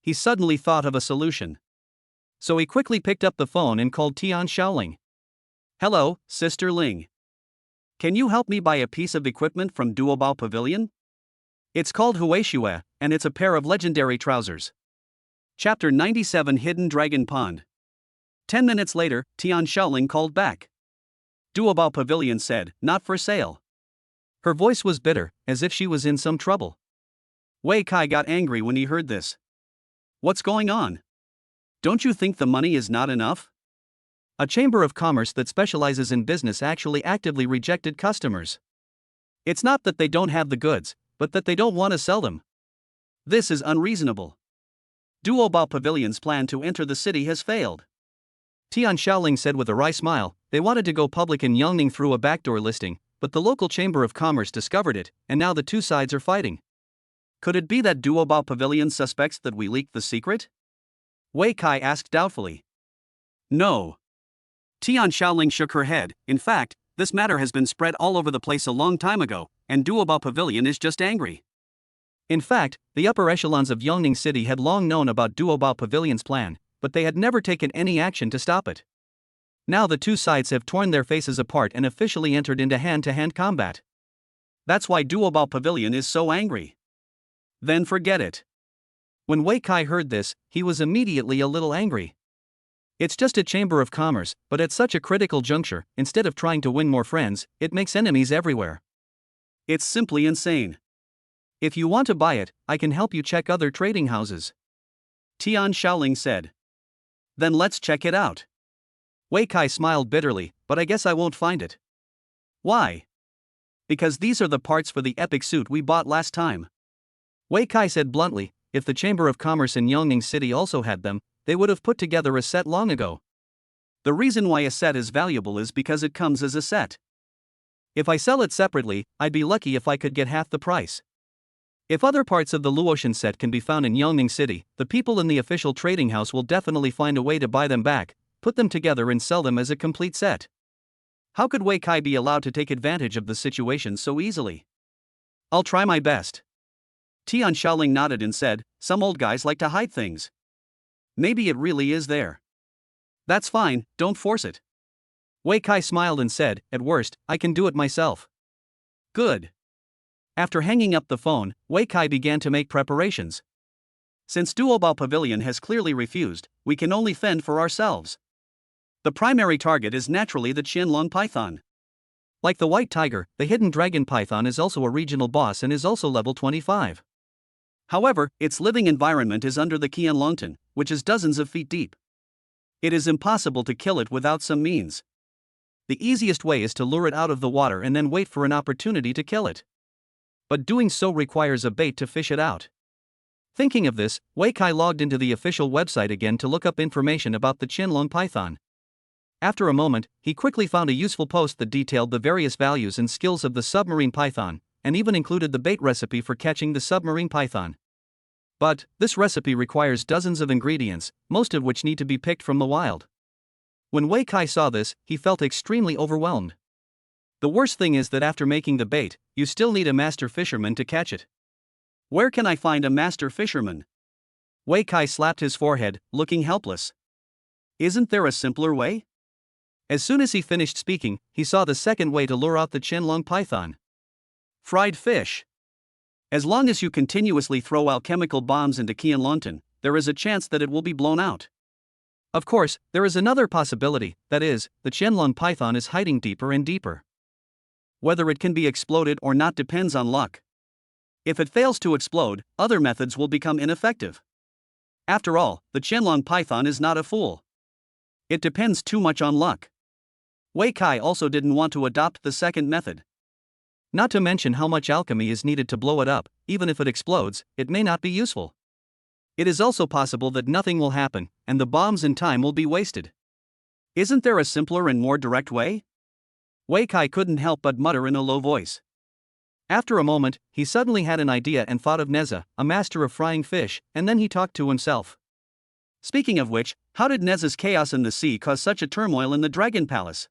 He suddenly thought of a solution. So he quickly picked up the phone and called Tian Shaoling. Hello, Sister Ling. Can you help me buy a piece of equipment from Duobao Pavilion? It's called Huishua, and it's a pair of legendary trousers. Chapter 97 Hidden Dragon Pond. 10 minutes later, Tian Shaoling called back. Duobao Pavilion said, not for sale. Her voice was bitter, as if she was in some trouble. Wei Kai got angry when he heard this. What's going on? Don't you think the money is not enough? A chamber of commerce that specializes in business actually actively rejected customers. It's not that they don't have the goods, but that they don't want to sell them. This is unreasonable. Duobao Pavilion's plan to enter the city has failed. Tian Shaoling said with a wry smile. They wanted to go public in Yongning through a backdoor listing, but the local chamber of commerce discovered it, and now the 2 sides are fighting. Could it be that Duobao Pavilion suspects that we leaked the secret? Wei Kai asked doubtfully. No. Tian Shaoling shook her head. In fact, this matter has been spread all over the place a long time ago, and Duobao Pavilion is just angry. In fact, the upper echelons of Yongning City had long known about Duobao Pavilion's plan, but they had never taken any action to stop it. Now the 2 sides have torn their faces apart and officially entered into hand-to-hand combat. That's why Duobao Pavilion is so angry. Then forget it. When Wei Kai heard this, he was immediately a little angry. It's just a chamber of commerce, but at such a critical juncture, instead of trying to win more friends, it makes enemies everywhere. It's simply insane. If you want to buy it, I can help you check other trading houses. Tian Shaoling said. Then let's check it out. Wei Kai smiled bitterly, but I guess I won't find it. Why? Because these are the parts for the epic suit we bought last time. Wei Kai said bluntly, if the Chamber of Commerce in Yongning City also had them, they would have put together a set long ago. The reason why a set is valuable is because it comes as a set. If I sell it separately, I'd be lucky if I could get half the price. If other parts of the Luotian set can be found in Yongning City, the people in the official trading house will definitely find a way to buy them back, put them together and sell them as a complete set. How could Wei Kai be allowed to take advantage of the situation so easily? I'll try my best. Tian Shaoling nodded and said, some old guys like to hide things. Maybe it really is there. That's fine, don't force it. Wei Kai smiled and said, at worst, I can do it myself. Good. After hanging up the phone, Wei Kai began to make preparations. Since Duobao Pavilion has clearly refused, we can only fend for ourselves. The primary target is naturally the Qianlong python. Like the white tiger, the hidden dragon python is also a regional boss and is also level 25. However, its living environment is under the Qianlongtan, which is dozens of feet deep. It is impossible to kill it without some means. The easiest way is to lure it out of the water and then wait for an opportunity to kill it. But doing so requires a bait to fish it out. Thinking of this, Wei Kai logged into the official website again to look up information about the Qianlong python. After a moment, he quickly found a useful post that detailed the various values and skills of the submarine python, and even included the bait recipe for catching the submarine python. But, this recipe requires dozens of ingredients, most of which need to be picked from the wild. When Wei Kai saw this, he felt extremely overwhelmed. The worst thing is that after making the bait, you still need a master fisherman to catch it. Where can I find a master fisherman? Wei Kai slapped his forehead, looking helpless. Isn't there a simpler way? As soon as he finished speaking, he saw the second way to lure out the Qianlong python. Fried fish. As long as you continuously throw alchemical bombs into Qianlongtan, there is a chance that it will be blown out. Of course, there is another possibility, that is, the Qianlong python is hiding deeper and deeper. Whether it can be exploded or not depends on luck. If it fails to explode, other methods will become ineffective. After all, the Qianlong python is not a fool. It depends too much on luck. Wei Kai also didn't want to adopt the second method. Not to mention how much alchemy is needed to blow it up. Even if it explodes, it may not be useful. It is also possible that nothing will happen, and the bombs and time will be wasted. Isn't there a simpler and more direct way? Wei Kai couldn't help but mutter in a low voice. After a moment, he suddenly had an idea and thought of Neza, a master of frying fish, and then he talked to himself. Speaking of which, how did Neza's chaos in the sea cause such a turmoil in the Dragon Palace?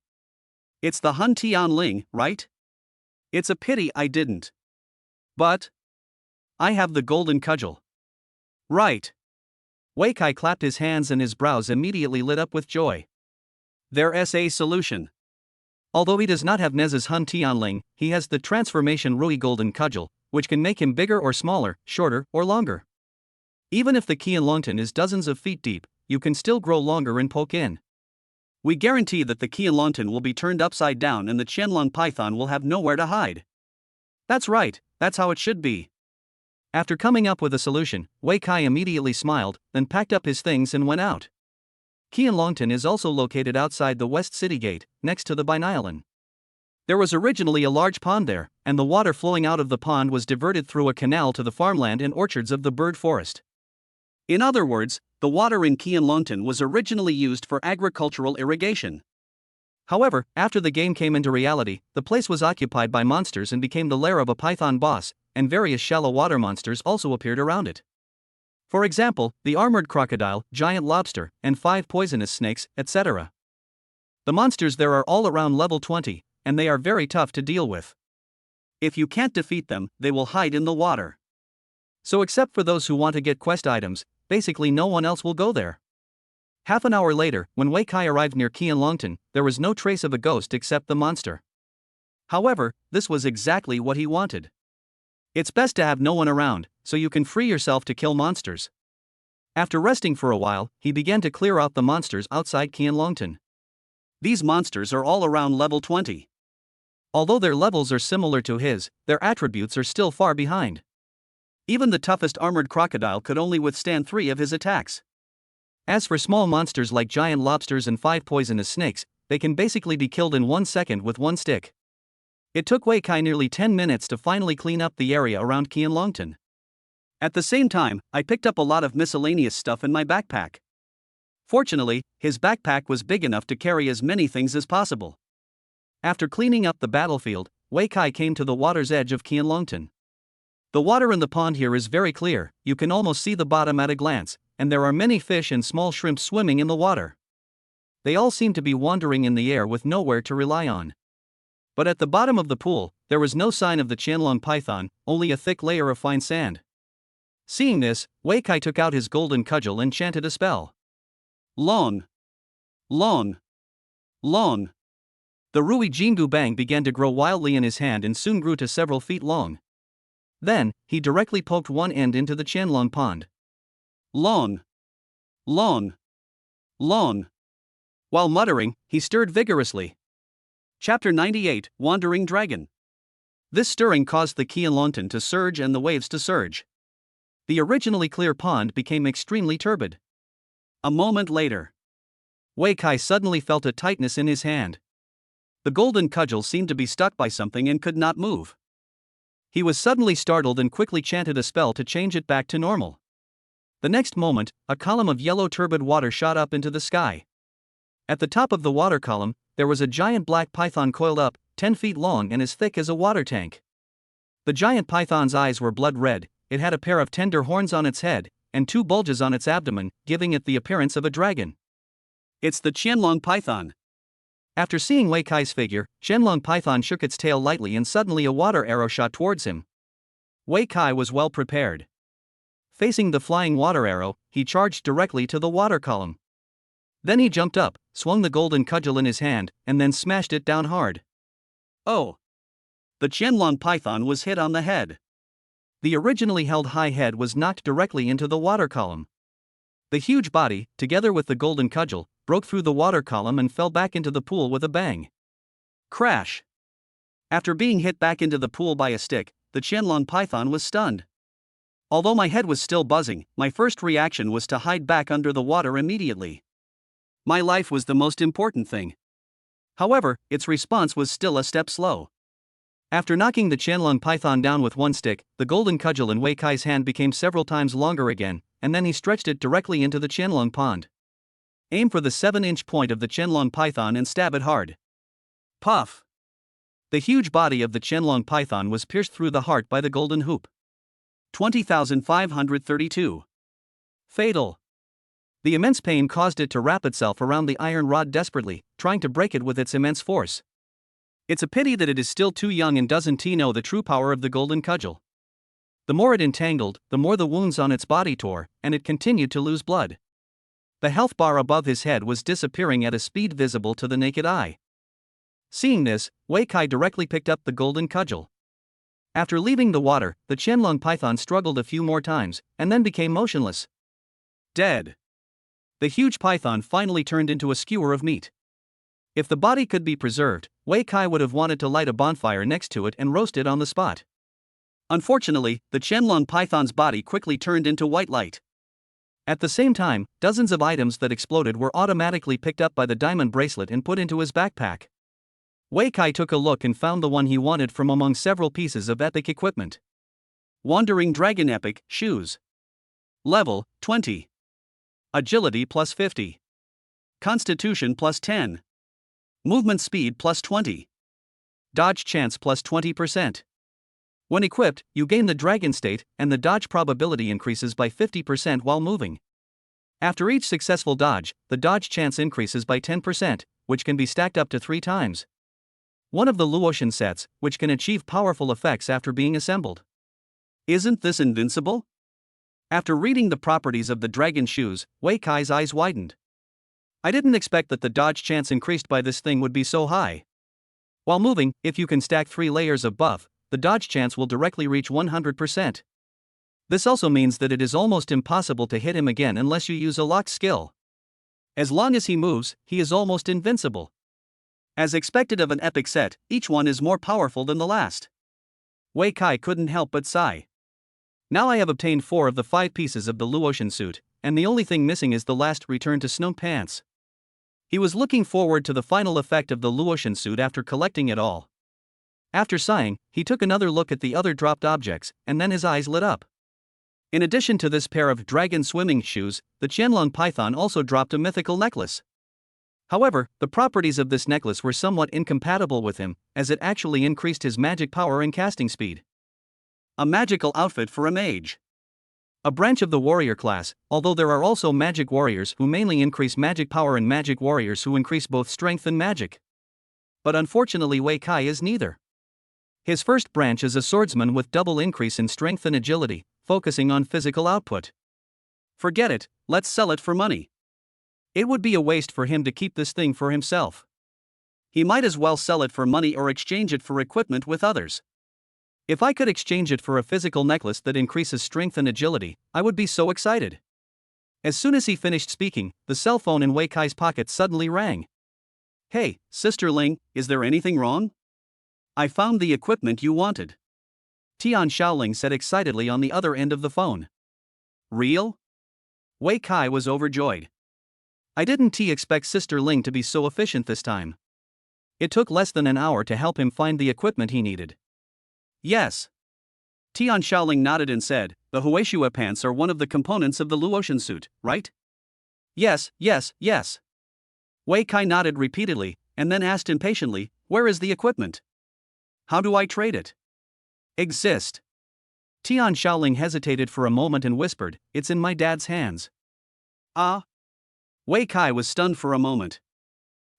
It's the Hun Tianling, right? It's a pity I didn't. But I have the golden cudgel. Right. Wei Kai clapped his hands and his brows immediately lit up with joy. There's a solution. Although he does not have Neza's Hun Tianling, he has the transformation Rui golden cudgel, which can make him bigger or smaller, shorter or longer. Even if the Qianlongtan is dozens of feet deep, you can still grow longer and poke in. We guarantee that the Qianlongtan will be turned upside down and the Qianlong python will have nowhere to hide. That's right, that's how it should be. After coming up with a solution, Wei Kai immediately smiled, then packed up his things and went out. Qianlongtan is also located outside the West City Gate, next to the Binyalan. There was originally a large pond there, and the water flowing out of the pond was diverted through a canal to the farmland and orchards of the bird forest. In other words, the water in Qianlongtan was originally used for agricultural irrigation. However, after the game came into reality, the place was occupied by monsters and became the lair of a python boss, and various shallow water monsters also appeared around it. For example, the armored crocodile, giant lobster, and 5 poisonous snakes, etc. The monsters there are all around level 20, and they are very tough to deal with. If you can't defeat them, they will hide in the water. So except for those who want to get quest items, basically no one else will go there. Half an hour later, when Wei Kai arrived near Qianlongtan, there was no trace of a ghost except the monster. However, this was exactly what he wanted. It's best to have no one around, so you can free yourself to kill monsters. After resting for a while, he began to clear out the monsters outside Qianlongtan. These monsters are all around level 20. Although their levels are similar to his, their attributes are still far behind. Even the toughest armored crocodile could only withstand 3 of his attacks. As for small monsters like giant lobsters and 5 poisonous snakes, they can basically be killed in 1 second with 1 stick. It took Wei Kai nearly 10 minutes to finally clean up the area around Qianlongtan. At the same time, I picked up a lot of miscellaneous stuff in my backpack. Fortunately, his backpack was big enough to carry as many things as possible. After cleaning up the battlefield, Wei Kai came to the water's edge of Qianlongtan. The water in the pond here is very clear, you can almost see the bottom at a glance, and there are many fish and small shrimp swimming in the water. They all seem to be wandering in the air with nowhere to rely on. But at the bottom of the pool, there was no sign of the Qianlong python, only a thick layer of fine sand. Seeing this, Wei Kai took out his golden cudgel and chanted a spell. Long. Long. Long. The Rui Jingu Bang began to grow wildly in his hand and soon grew to several feet long. Then, he directly poked one end into the Qianlong pond. Long. Long. Long. While muttering, he stirred vigorously. Chapter 98, Wandering Dragon. This stirring caused the Qianlongtan to surge and the waves to surge. The originally clear pond became extremely turbid. A moment later, Wei Kai suddenly felt a tightness in his hand. The golden cudgel seemed to be stuck by something and could not move. He was suddenly startled and quickly chanted a spell to change it back to normal. The next moment, a column of yellow turbid water shot up into the sky. At the top of the water column, there was a giant black python coiled up, 10 feet long and as thick as a water tank. The giant python's eyes were blood red, it had a pair of tender horns on its head, and 2 bulges on its abdomen, giving it the appearance of a dragon. It's the Qianlong python. After seeing Wei Kai's figure, Qianlong python shook its tail lightly and suddenly a water arrow shot towards him. Wei Kai was well prepared. Facing the flying water arrow, he charged directly to the water column. Then he jumped up, swung the golden cudgel in his hand, and then smashed it down hard. Oh! The Qianlong python was hit on the head. The originally held high head was knocked directly into the water column. The huge body, together with the golden cudgel, broke through the water column and fell back into the pool with a bang. Crash! After being hit back into the pool by a stick, the Qianlong python was stunned. Although my head was still buzzing, my first reaction was to hide back under the water immediately. My life was the most important thing. However, its response was still a step slow. After knocking the Qianlong python down with one stick, the golden cudgel in Wei Kai's hand became several times longer again, and then he stretched it directly into the Qianlong pond. Aim for the 7-inch point of the Qianlong python and stab it hard. Puff! The huge body of the Qianlong python was pierced through the heart by the golden hoop. 20,532. Fatal. The immense pain caused it to wrap itself around the iron rod desperately, trying to break it with its immense force. It's a pity that it is still too young and doesn't know the true power of the golden cudgel. The more it entangled, the more the wounds on its body tore, and it continued to lose blood. The health bar above his head was disappearing at a speed visible to the naked eye. Seeing this, Wei Kai directly picked up the golden cudgel. After leaving the water, the Qianlong python struggled a few more times, and then became motionless. Dead. The huge python finally turned into a skewer of meat. If the body could be preserved, Wei Kai would have wanted to light a bonfire next to it and roast it on the spot. Unfortunately, the Qianlong python's body quickly turned into white light. At the same time, dozens of items that exploded were automatically picked up by the diamond bracelet and put into his backpack. Wei Kai took a look and found the one he wanted from among several pieces of epic equipment. Wandering Dragon Epic Shoes. Level 20. Agility plus 50. Constitution plus 10. Movement speed plus 20. Dodge chance plus 20%. When equipped, you gain the dragon state, and the dodge probability increases by 50% while moving. After each successful dodge, the dodge chance increases by 10%, which can be stacked up to 3 times. One of the Luotian sets, which can achieve powerful effects after being assembled. Isn't this invincible? After reading the properties of the dragon shoes, Wei Kai's eyes widened. I didn't expect that the dodge chance increased by this thing would be so high. While moving, if you can stack 3 layers of buff, the dodge chance will directly reach 100%. This also means that it is almost impossible to hit him again unless you use a locked skill. As long as he moves, he is almost invincible. As expected of an epic set, each one is more powerful than the last. Wei Kai couldn't help but sigh. Now I have obtained 4 of the 5 pieces of the Luotian suit, and the only thing missing is the last return to snow pants. He was looking forward to the final effect of the Luotian suit after collecting it all. After sighing, he took another look at the other dropped objects, and then his eyes lit up. In addition to this pair of dragon swimming shoes, the Qianlong python also dropped a mythical necklace. However, the properties of this necklace were somewhat incompatible with him, as it actually increased his magic power and casting speed. A magical outfit for a mage. A branch of the warrior class, although there are also magic warriors who mainly increase magic power and magic warriors who increase both strength and magic. But unfortunately Wei Kai is neither. His first branch is a swordsman with double increase in strength and agility, focusing on physical output. Forget it, let's sell it for money. It would be a waste for him to keep this thing for himself. He might as well sell it for money or exchange it for equipment with others. If I could exchange it for a physical necklace that increases strength and agility, I would be so excited. As soon as he finished speaking, the cell phone in Wei Kai's pocket suddenly rang. Hey, Sister Ling, is there anything wrong? I found the equipment you wanted. Tian Shaoling said excitedly on the other end of the phone. Real? Wei Kai was overjoyed. I didn't expect Sister Ling to be so efficient this time. It took less than an hour to help him find the equipment he needed. Yes. Tian Shaoling nodded and said, the Huishua pants are one of the components of the Luotian suit, right? Yes. Wei Kai nodded repeatedly, and then asked impatiently, "Where is the equipment? How do I trade it?" "Exist." Tian Shaoling hesitated for a moment and whispered, "It's in my dad's hands." Ah? Wei Kai was stunned for a moment.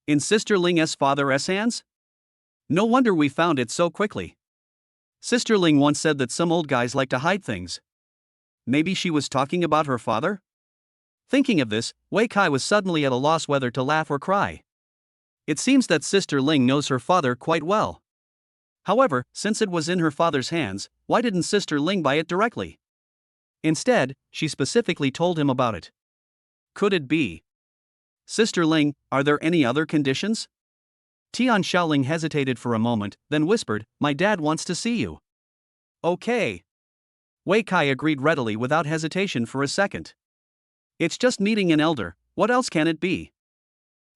In Sister Ling's father's hands? No wonder we found it so quickly. Sister Ling once said that some old guys like to hide things. Maybe she was talking about her father? Thinking of this, Wei Kai was suddenly at a loss whether to laugh or cry. It seems that Sister Ling knows her father quite well. However, since it was in her father's hands, why didn't Sister Ling buy it directly? Instead, she specifically told him about it. Could it be? Sister Ling, are there any other conditions? Tian Shaoling hesitated for a moment, then whispered, "My dad wants to see you." Okay. Wei Kai agreed readily without hesitation for a second. It's just meeting an elder, what else can it be?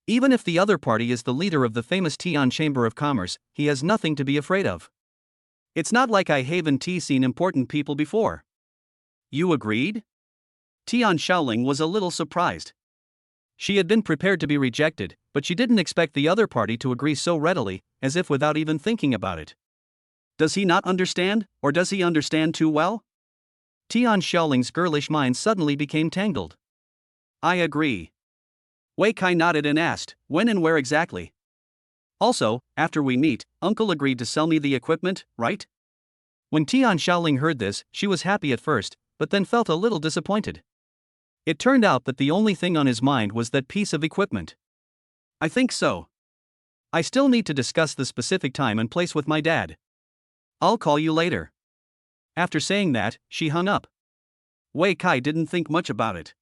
Even if the other party is the leader of the famous Tian Chamber of Commerce, he has nothing to be afraid of. It's not like I haven't seen important people before. You agreed? Tian Shaoling was a little surprised. She had been prepared to be rejected, but she didn't expect the other party to agree so readily, as if without even thinking about it. Does he not understand, or does he understand too well? Tian Shaoling's girlish mind suddenly became tangled. I agree. Wei Kai nodded and asked, when and where exactly? Also, after we meet, Uncle agreed to sell me the equipment, right? When Tian Shaoling heard this, she was happy at first, but then felt a little disappointed. It turned out that the only thing on his mind was that piece of equipment. I think so. I still need to discuss the specific time and place with my dad. I'll call you later. After saying that, she hung up. Wei Kai didn't think much about it.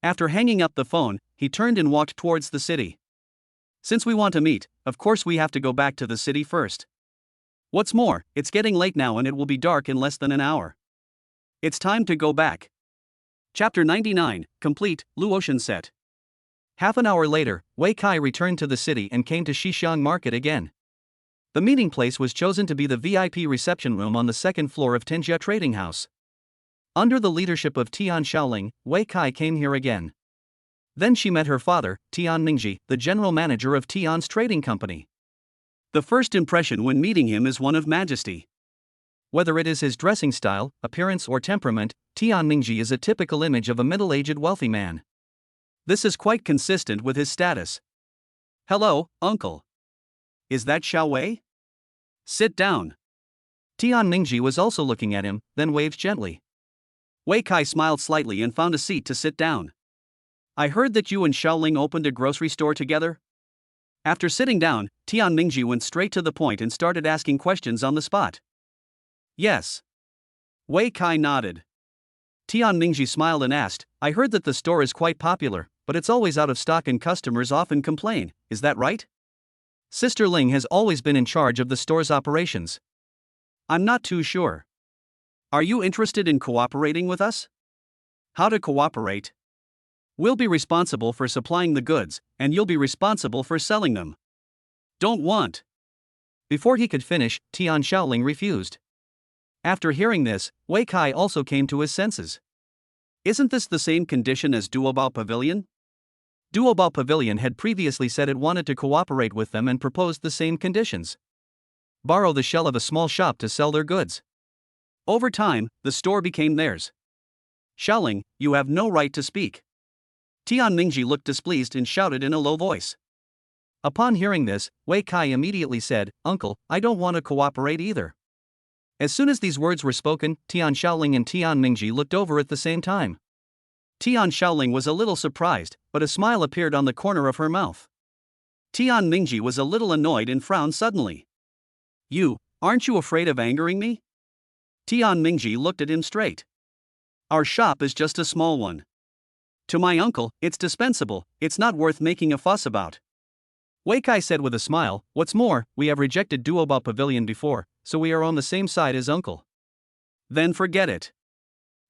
After hanging up the phone, he turned and walked towards the city. Since we want to meet, of course we have to go back to the city first. What's more, it's getting late now and it will be dark in less than an hour. It's time to go back. Chapter 99, complete, Luotian set. Half an hour later, Wei Kai returned to the city and came to Xixiang Market again. The meeting place was chosen to be the VIP reception room on the second floor of Tenjia Trading House. Under the leadership of Tian Shaoling, Wei Kai came here again. Then she met her father, Tian Mingji, the general manager of Tian's trading company. The first impression when meeting him is one of majesty. Whether it is his dressing style, appearance or temperament, Tian Mingji is a typical image of a middle-aged wealthy man. This is quite consistent with his status. Hello, uncle. Is that Xiao Wei? Sit down. Tian Mingji was also looking at him, then waved gently. Wei Kai smiled slightly and found a seat to sit down. I heard that you and Shaoling opened a grocery store together? After sitting down, Tian Mingji went straight to the point and started asking questions on the spot. Yes. Wei Kai nodded. Tian Mingji smiled and asked, I heard that the store is quite popular, but it's always out of stock and customers often complain, is that right? Sister Ling has always been in charge of the store's operations. I'm not too sure. Are you interested in cooperating with us? How to cooperate? We'll be responsible for supplying the goods, and you'll be responsible for selling them. Don't want. Before he could finish, Tian Shaoling refused. After hearing this, Wei Kai also came to his senses. Isn't this the same condition as Duobao Pavilion? Duobao Pavilion had previously said it wanted to cooperate with them and proposed the same conditions. Borrow the shell of a small shop to sell their goods. Over time, the store became theirs. Shaoling, you have no right to speak. Tian Mingji looked displeased and shouted in a low voice. Upon hearing this, Wei Kai immediately said, Uncle, I don't want to cooperate either. As soon as these words were spoken, Tian Shaoling and Tian Mingji looked over at the same time. Tian Shaoling was a little surprised, but a smile appeared on the corner of her mouth. Tian Mingji was a little annoyed and frowned suddenly. Aren't you afraid of angering me? Tian Mingji looked at him straight. Our shop is just a small one. To my uncle, it's dispensable, it's not worth making a fuss about. Wei Kai said with a smile, what's more, we have rejected Duobao Pavilion before, so we are on the same side as uncle. Then forget it.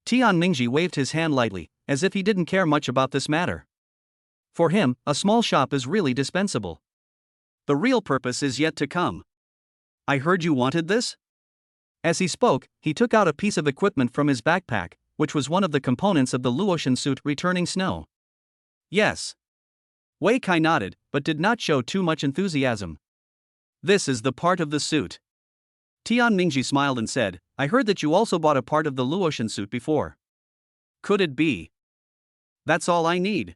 Tian Mingji waved his hand lightly, as if he didn't care much about this matter. For him, a small shop is really dispensable. The real purpose is yet to come. I heard you wanted this? As he spoke, he took out a piece of equipment from his backpack, which was one of the components of the Luotian suit returning snow. Yes. Wei Kai nodded, but did not show too much enthusiasm. This is the part of the suit. Tian Mingji smiled and said, I heard that you also bought a part of the Luotian suit before. Could it be? That's all I need.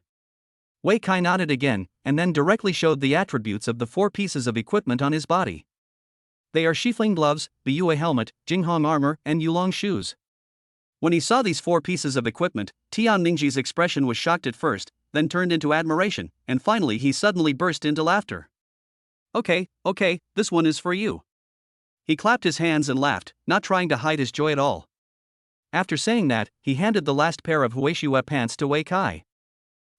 Wei Kai nodded again, and then directly showed the attributes of the 4 pieces of equipment on his body. They are Shifling gloves, Biyue helmet, Jinghong armor, and Yulong shoes. When he saw these 4 pieces of equipment, Tian Mingji's expression was shocked at first, then turned into admiration, and finally he suddenly burst into laughter. Okay, this one is for you. He clapped his hands and laughed, not trying to hide his joy at all. After saying that, he handed the last pair of Huishue pants to Wei Kai.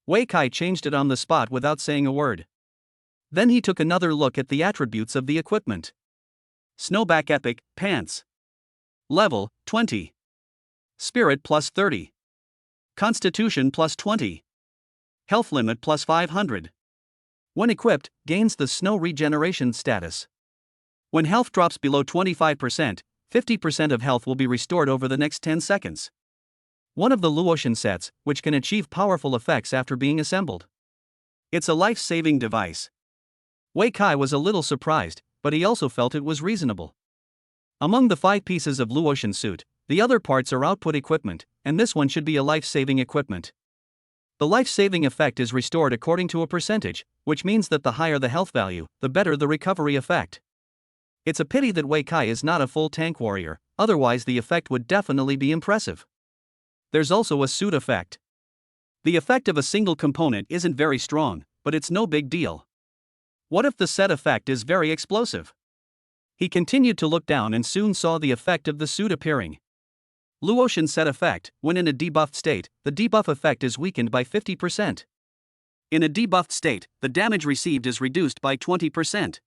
Wei Kai changed it on the spot without saying a word. Then he took another look at the attributes of the equipment. Snowback Epic, pants. Level, 20. Spirit plus 30. Constitution plus 20. Health limit plus 500. When equipped, gains the snow regeneration status. When health drops below 25%, 50% of health will be restored over the next 10 seconds. One of the Luotian sets, which can achieve powerful effects after being assembled. It's a life-saving device. Wei Kai was a little surprised, but he also felt it was reasonable. Among the 5 pieces of Luotian suit, the other parts are output equipment, and this one should be a life-saving equipment. The life-saving effect is restored according to a percentage, which means that the higher the health value, the better the recovery effect. It's a pity that Wei Kai is not a full tank warrior, otherwise the effect would definitely be impressive. There's also a suit effect. The effect of a single component isn't very strong, but it's no big deal. What if the set effect is very explosive? He continued to look down and soon saw the effect of the suit appearing. Luotian set effect, when in a debuffed state, the debuff effect is weakened by 50%. In a debuffed state, the damage received is reduced by 20%.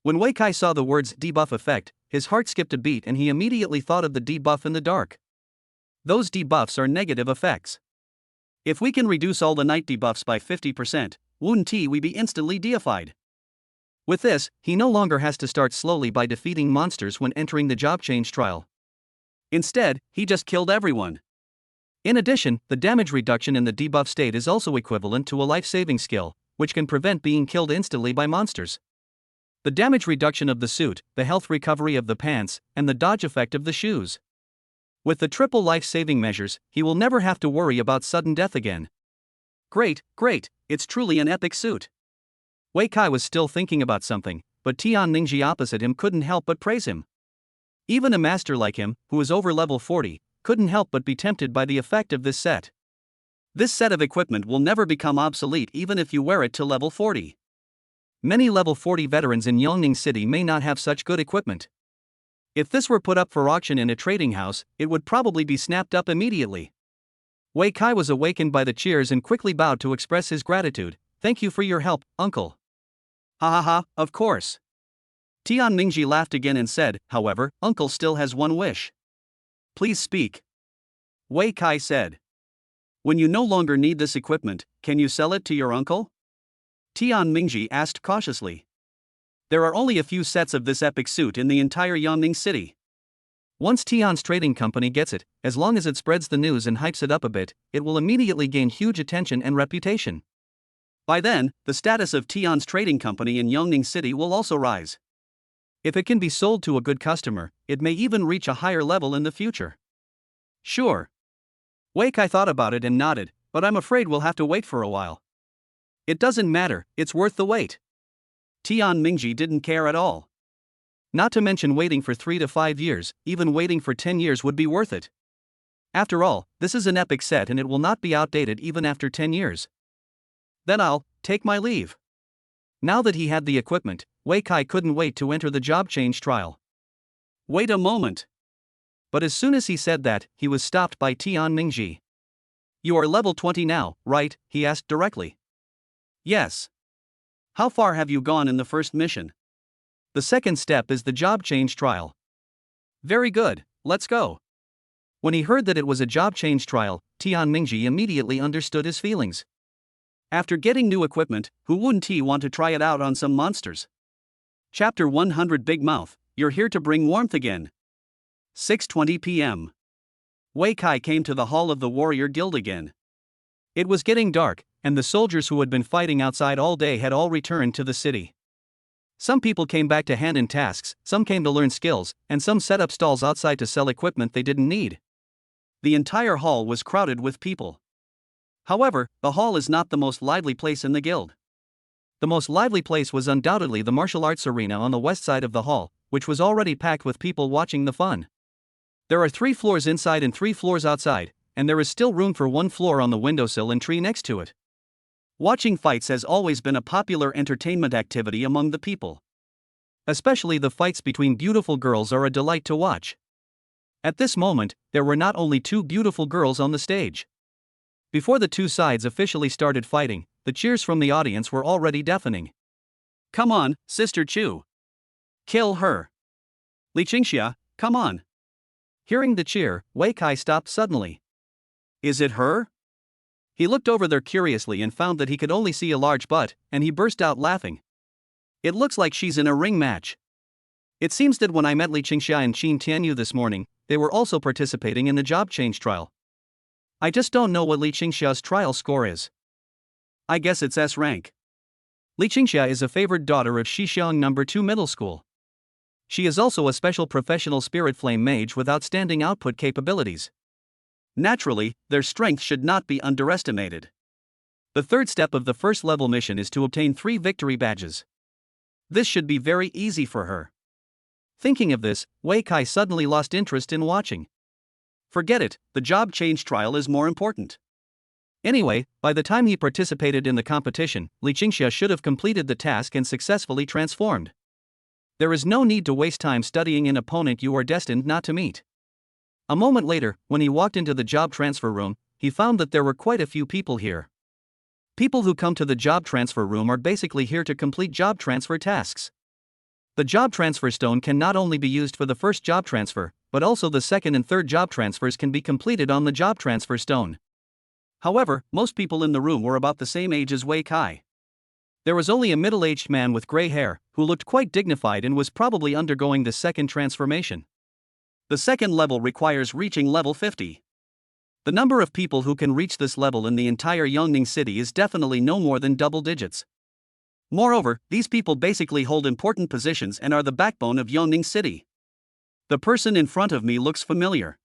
When Wei Kai saw the words debuff effect, his heart skipped a beat and he immediately thought of the debuff in the dark. Those debuffs are negative effects. If we can reduce all the night debuffs by 50%, wouldn't we be instantly deified? With this, he no longer has to start slowly by defeating monsters when entering the job change trial. Instead, he just killed everyone. In addition, the damage reduction in the debuff state is also equivalent to a life-saving skill, which can prevent being killed instantly by monsters. The damage reduction of the suit, the health recovery of the pants, and the dodge effect of the shoes. With the triple life-saving measures, he will never have to worry about sudden death again. Great, it's truly an epic suit. Wei Kai was still thinking about something, but Tian Mingji opposite him couldn't help but praise him. Even a master like him, who is over level 40, couldn't help but be tempted by the effect of this set. This set of equipment will never become obsolete even if you wear it to level 40. Many level 40 veterans in Yongning City may not have such good equipment. If this were put up for auction in a trading house, it would probably be snapped up immediately. Wei Kai was awakened by the cheers and quickly bowed to express his gratitude. Thank you for your help, uncle. Ha, of course. Tian Mingji laughed again and said, however, uncle still has one wish. Please speak. Wei Kai said. When you no longer need this equipment, can you sell it to your uncle? Tian Mingji asked cautiously. There are only a few sets of this epic suit in the entire Yongning City. Once Tian's trading company gets it, as long as it spreads the news and hypes it up a bit, it will immediately gain huge attention and reputation. By then, the status of Tian's trading company in Yongning City will also rise. If it can be sold to a good customer, it may even reach a higher level in the future. Sure. Wei Kai thought about it and nodded, but I'm afraid we'll have to wait for a while. It doesn't matter, it's worth the wait. Tian Mingji didn't care at all. Not to mention waiting for 3 to 5 years, even waiting for 10 years would be worth it. After all, this is an epic set and it will not be outdated even after 10 years. Then I'll take my leave. Now that he had the equipment, Wei Kai couldn't wait to enter the job change trial. Wait a moment. But as soon as he said that, he was stopped by Tian Mingji. You are level 20 now, right? He asked directly. Yes. How far have you gone in the first mission? The second step is the job change trial. Very good, let's go. When he heard that it was a job change trial, Tian Mingji immediately understood his feelings. After getting new equipment, who wouldn't he want to try it out on some monsters? Chapter 100 Big Mouth, you're here to bring warmth again. 6:20 p.m. Wei Kai came to the Hall of the Warrior Guild again. It was getting dark, and the soldiers who had been fighting outside all day had all returned to the city. Some people came back to hand in tasks, some came to learn skills, and some set up stalls outside to sell equipment they didn't need. The entire hall was crowded with people. However, the hall is not the most lively place in the guild. The most lively place was undoubtedly the martial arts arena on the west side of the hall, which was already packed with people watching the fun. There are 3 floors inside and 3 floors outside, and there is still room for 1 floor on the windowsill and tree next to it. Watching fights has always been a popular entertainment activity among the people. Especially the fights between beautiful girls are a delight to watch. At this moment, there were not only 2 beautiful girls on the stage. Before the 2 sides officially started fighting, the cheers from the audience were already deafening. "Come on, Sister Chu. Kill her. Li Qingxia, come on." Hearing the cheer, Wei Kai stopped suddenly. "Is it her?" He looked over there curiously and found that he could only see a large butt, and he burst out laughing. "It looks like she's in a ring match. It seems that when I met Li Qingxia and Qin Tianyu this morning, they were also participating in the job change trial. I just don't know what Li Qingxia's trial score is. I guess it's S rank. Li Qingxia is a favored daughter of Shaoling No. 2 Middle School. She is also a special professional spirit flame mage with outstanding output capabilities. Naturally, their strength should not be underestimated. The 3rd step of the first level mission is to obtain 3 victory badges. This should be very easy for her." Thinking of this, Wei Kai suddenly lost interest in watching. Forget it, the job change trial is more important. Anyway, by the time he participated in the competition, Li Qingxia should have completed the task and successfully transformed. There is no need to waste time studying an opponent you are destined not to meet. A moment later, when he walked into the job transfer room, he found that there were quite a few people here. People who come to the job transfer room are basically here to complete job transfer tasks. The job transfer stone can not only be used for the first job transfer, but also the second and third job transfers can be completed on the job transfer stone. However, most people in the room were about the same age as Wei Kai. There was only a middle-aged man with gray hair, who looked quite dignified and was probably undergoing the second transformation. The second level requires reaching level 50. The number of people who can reach this level in the entire Yongning city is definitely no more than double digits. Moreover, these people basically hold important positions and are the backbone of Yongning city. The person in front of me looks familiar.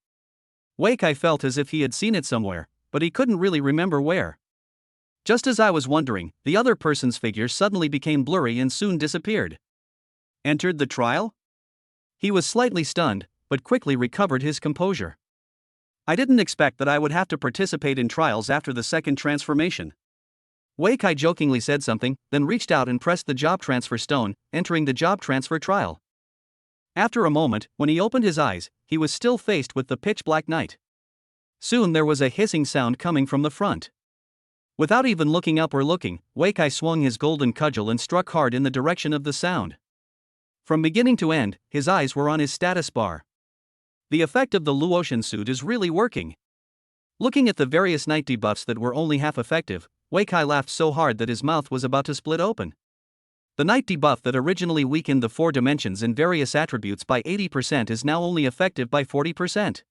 Wei Kai felt as if he had seen it somewhere, but he couldn't really remember where. Just as I was wondering, the other person's figure suddenly became blurry and soon disappeared. Entered the trial? He was slightly stunned, but quickly recovered his composure. I didn't expect that I would have to participate in trials after the second transformation. Wei Kai jokingly said something, then reached out and pressed the job transfer stone, entering the job transfer trial. After a moment, when he opened his eyes, he was still faced with the pitch-black night. Soon there was a hissing sound coming from the front. Without even looking up or looking, Wei Kai swung his golden cudgel and struck hard in the direction of the sound. From beginning to end, his eyes were on his status bar. The effect of the Luotian suit is really working. Looking at the various night debuffs that were only half effective, Wei Kai laughed so hard that his mouth was about to split open. The night debuff that originally weakened the 4 dimensions and various attributes by 80% is now only effective by 40%.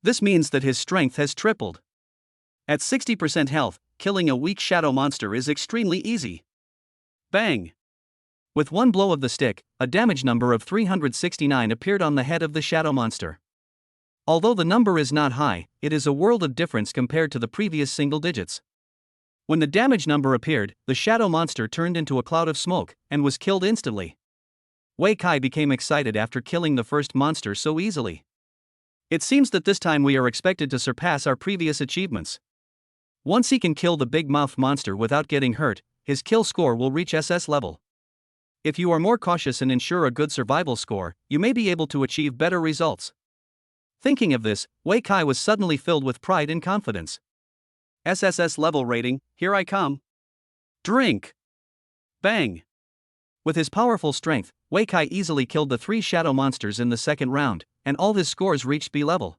This means that his strength has tripled. At 60% health, killing a weak shadow monster is extremely easy. Bang! With one blow of the stick, a damage number of 369 appeared on the head of the shadow monster. Although the number is not high, it is a world of difference compared to the previous single digits. When the damage number appeared, the shadow monster turned into a cloud of smoke, and was killed instantly. Wei Kai became excited after killing the first monster so easily. It seems that this time we are expected to surpass our previous achievements. Once he can kill the big mouth monster without getting hurt, his kill score will reach SS level. If you are more cautious and ensure a good survival score, you may be able to achieve better results. Thinking of this, Wei Kai was suddenly filled with pride and confidence. SSS level rating, here I come. Drink! Bang! With his powerful strength, Wei Kai easily killed the 3 shadow monsters in the second round, and all his scores reached B level.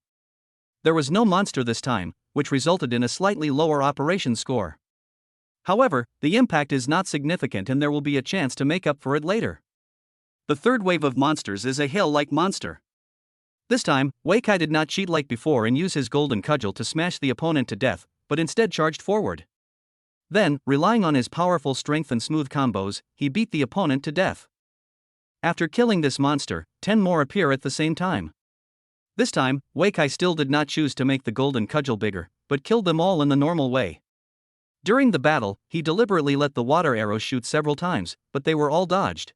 There was no monster this time, which resulted in a slightly lower operation score. However, the impact is not significant and there will be a chance to make up for it later. The third wave of monsters is a hill-like monster. This time, Wei Kai did not cheat like before and use his golden cudgel to smash the opponent to death, but instead charged forward. Then, relying on his powerful strength and smooth combos, he beat the opponent to death. After killing this monster, 10 more appear at the same time. This time, Wei Kai still did not choose to make the golden cudgel bigger, but killed them all in the normal way. During the battle, he deliberately let the water arrows shoot several times, but they were all dodged.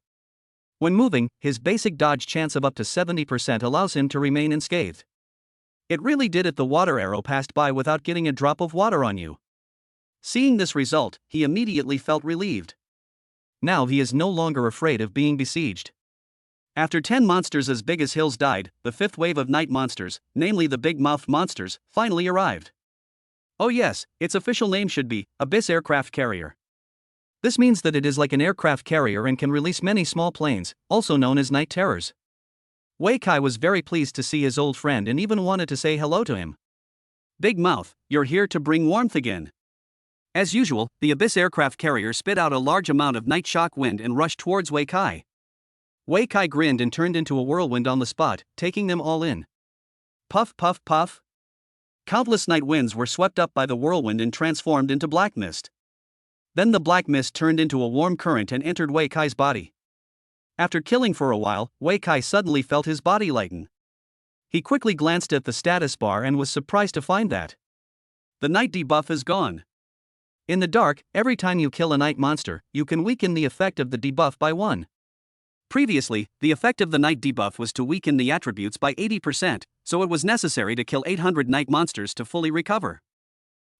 When moving, his basic dodge chance of up to 70% allows him to remain unscathed. It really did it. The water arrow passed by without getting a drop of water on you. Seeing this result, he immediately felt relieved. Now he is no longer afraid of being besieged. After 10 monsters as big as hills died, the 5th wave of night monsters, namely the big-mouthed monsters, finally arrived. Oh yes, its official name should be Abyss Aircraft Carrier. This means that it is like an aircraft carrier and can release many small planes, also known as night terrors. Wei Kai was very pleased to see his old friend and even wanted to say hello to him. Big Mouth, you're here to bring warmth again. As usual, the Abyss Aircraft Carrier spit out a large amount of night shock wind and rushed towards Wei Kai. Wei Kai grinned and turned into a whirlwind on the spot, taking them all in. Puff puff puff. Countless night winds were swept up by the whirlwind and transformed into black mist. Then the black mist turned into a warm current and entered Wei Kai's body. After killing for a while, Wei Kai suddenly felt his body lighten. He quickly glanced at the status bar and was surprised to find that the night debuff is gone. In the dark, every time you kill a night monster, you can weaken the effect of the debuff by 1. Previously, the effect of the night debuff was to weaken the attributes by 80%, so it was necessary to kill 800 night monsters to fully recover.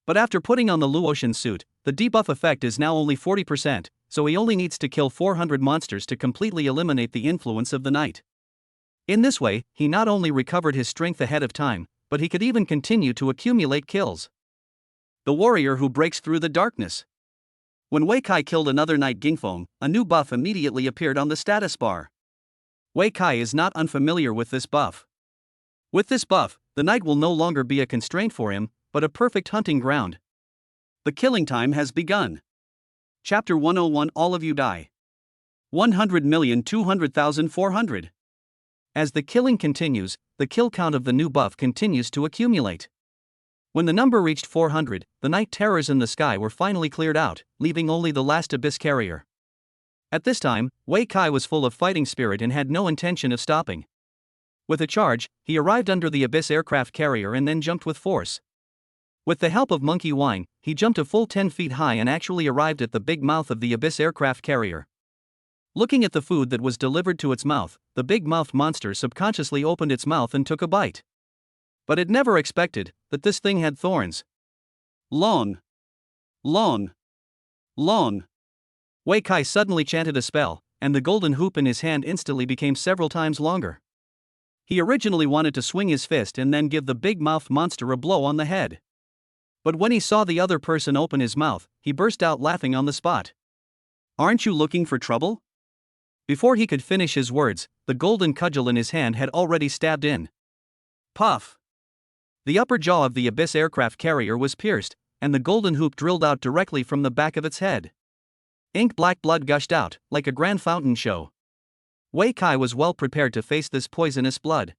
But after putting on the Luotian suit, the debuff effect is now only 40%, so he only needs to kill 400 monsters to completely eliminate the influence of the night. In this way, he not only recovered his strength ahead of time, but he could even continue to accumulate kills. The warrior who breaks through the darkness. When Wei Kai killed another night Gingfeng, a new buff immediately appeared on the status bar. Wei Kai is not unfamiliar with this buff. With this buff, the night will no longer be a constraint for him, but a perfect hunting ground. The killing time has begun. Chapter 101. All of you die. 100,200,400. As the killing continues, the kill count of the new buff continues to accumulate. When the number reached 400, the night terrors in the sky were finally cleared out, leaving only the last abyss carrier. At this time, Wei Kai was full of fighting spirit and had no intention of stopping. With a charge, he arrived under the abyss aircraft carrier and then jumped with force. With the help of Monkey Wine, he jumped a full 10 feet high and actually arrived at the big mouth of the abyss aircraft carrier. Looking at the food that was delivered to its mouth, the big-mouthed monster subconsciously opened its mouth and took a bite. But it never expected that this thing had thorns. Long. Long. Long. Wei Kai suddenly chanted a spell, and the golden hoop in his hand instantly became several times longer. He originally wanted to swing his fist and then give the big-mouthed monster a blow on the head. But when he saw the other person open his mouth, he burst out laughing on the spot. Aren't you looking for trouble? Before he could finish his words, the golden cudgel in his hand had already stabbed in. Puff! The upper jaw of the abyss aircraft carrier was pierced, and the golden hoop drilled out directly from the back of its head. Ink-black blood gushed out, like a grand fountain show. Wei Kai was well prepared to face this poisonous blood.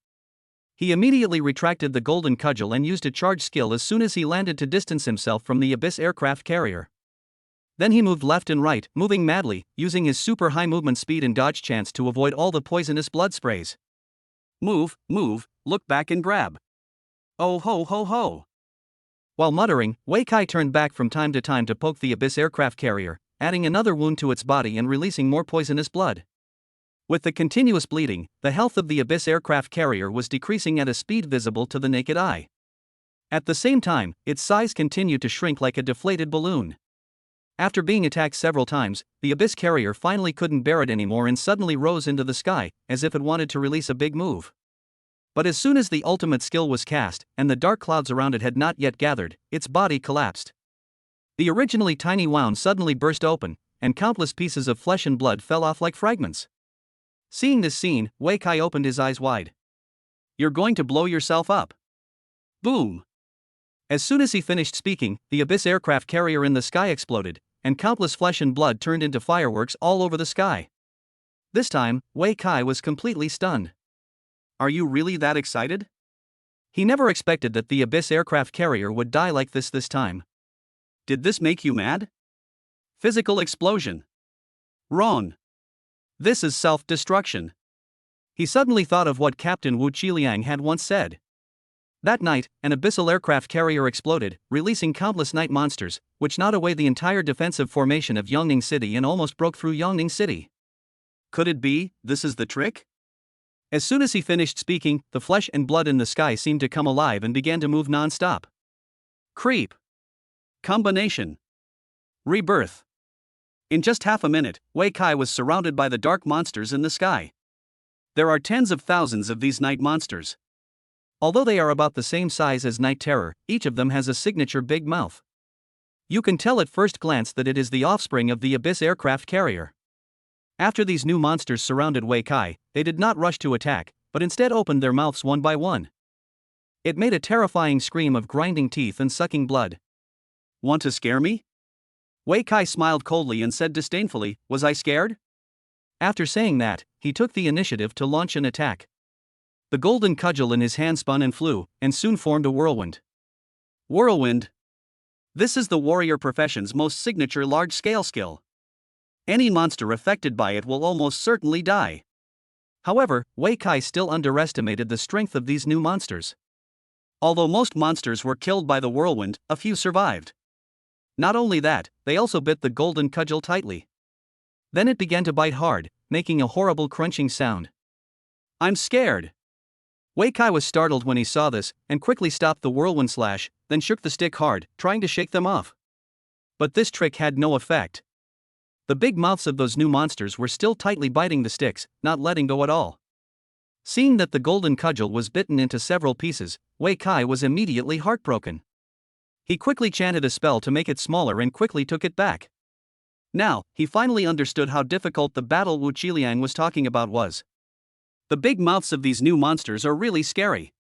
He immediately retracted the golden cudgel and used a charge skill as soon as he landed to distance himself from the abyss aircraft carrier. Then he moved left and right, moving madly, using his super high movement speed and dodge chance to avoid all the poisonous blood sprays. Move, move, look back and grab. Oh ho ho ho. While muttering, Wei Kai turned back from time to poke the abyss aircraft carrier, adding another wound to its body and releasing more poisonous blood. With the continuous bleeding, the health of the abyss aircraft carrier was decreasing at a speed visible to the naked eye. At the same time, its size continued to shrink like a deflated balloon. After being attacked several times, the abyss carrier finally couldn't bear it anymore and suddenly rose into the sky, as if it wanted to release a big move. But as soon as the ultimate skill was cast, and the dark clouds around it had not yet gathered, its body collapsed. The originally tiny wound suddenly burst open, and countless pieces of flesh and blood fell off like fragments. Seeing this scene, Wei Kai opened his eyes wide. You're going to blow yourself up. Boom! As soon as he finished speaking, the abyss aircraft carrier in the sky exploded, and countless flesh and blood turned into fireworks all over the sky. This time, Wei Kai was completely stunned. Are you really that excited? He never expected that the Abyss aircraft carrier would die like this time. Did this make you mad? Physical explosion. Wrong. This is self-destruction. He suddenly thought of what Captain Wu Qiliang had once said. That night, an abyssal aircraft carrier exploded, releasing countless night monsters, which gnawed away the entire defensive formation of Yongning City and almost broke through Yongning City. Could it be, this is the trick? As soon as he finished speaking, the flesh and blood in the sky seemed to come alive and began to move non-stop. Creep. Combination. Rebirth. In just half a minute, Wei Kai was surrounded by the dark monsters in the sky. There are tens of thousands of these night monsters. Although they are about the same size as Night Terror, each of them has a signature big mouth. You can tell at first glance that it is the offspring of the Abyss aircraft carrier. After these new monsters surrounded Wei Kai, they did not rush to attack, but instead opened their mouths one by one. It made a terrifying scream of grinding teeth and sucking blood. Want to scare me? Wei Kai smiled coldly and said disdainfully, was I scared? After saying that, he took the initiative to launch an attack. The golden cudgel in his hand spun and flew, and soon formed a whirlwind. Whirlwind. This is the warrior profession's most signature large-scale skill. Any monster affected by it will almost certainly die. However, Wei Kai still underestimated the strength of these new monsters. Although most monsters were killed by the whirlwind, a few survived. Not only that, they also bit the golden cudgel tightly. Then it began to bite hard, making a horrible crunching sound. I'm scared. Wei Kai was startled when he saw this, and quickly stopped the whirlwind slash, then shook the stick hard, trying to shake them off. But this trick had no effect. The big mouths of those new monsters were still tightly biting the sticks, not letting go at all. Seeing that the golden cudgel was bitten into several pieces, Wei Kai was immediately heartbroken. He quickly chanted a spell to make it smaller and quickly took it back. Now, he finally understood how difficult the battle Wu Qiliang was talking about was. The big mouths of these new monsters are really scary.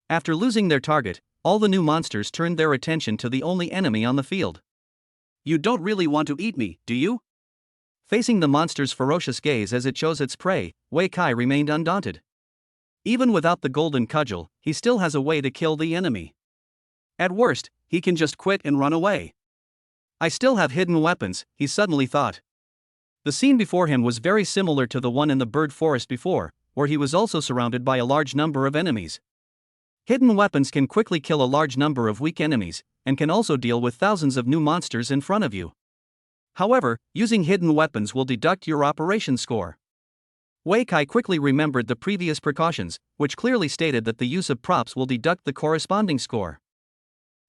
After losing their target, all the new monsters turned their attention to the only enemy on the field. You don't really want to eat me, do you? Facing the monster's ferocious gaze as it chose its prey, Wei Kai remained undaunted. Even without the golden cudgel, he still has a way to kill the enemy. At worst, he can just quit and run away. I still have hidden weapons, he suddenly thought. The scene before him was very similar to the one in the bird forest before, where he was also surrounded by a large number of enemies. Hidden weapons can quickly kill a large number of weak enemies, and can also deal with thousands of new monsters in front of you. However, using hidden weapons will deduct your operation score. Wei Kai quickly remembered the previous precautions, which clearly stated that the use of props will deduct the corresponding score.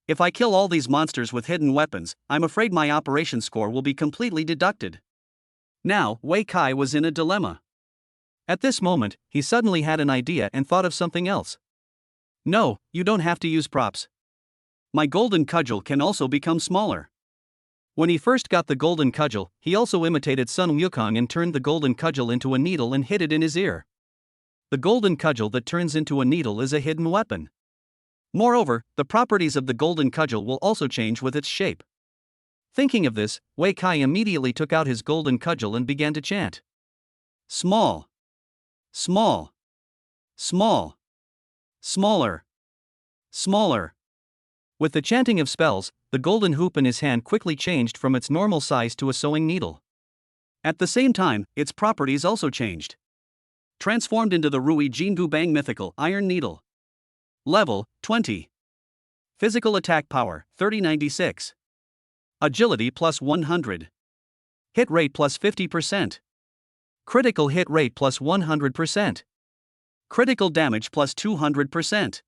If I kill all these monsters with hidden weapons, I'm afraid my operation score will be completely deducted. Now, Wei Kai was in a dilemma. At this moment, he suddenly had an idea and thought of something else. No, you don't have to use props. My golden cudgel can also become smaller. When he first got the golden cudgel, he also imitated Sun Wukong and turned the golden cudgel into a needle and hid it in his ear. The golden cudgel that turns into a needle is a hidden weapon. Moreover, the properties of the golden cudgel will also change with its shape. Thinking of this, Wei Kai immediately took out his golden cudgel and began to chant. Small. Small. Small. Smaller. Smaller. With the chanting of spells, the golden hoop in his hand quickly changed from its normal size to a sewing needle. At the same time, its properties also changed. Transformed into the Rui Jingu Bang Mythical Iron Needle. Level 20. Physical attack power 3096. Agility plus 100. Hit rate plus 50%. Critical hit rate plus 100%. Critical damage plus 200%.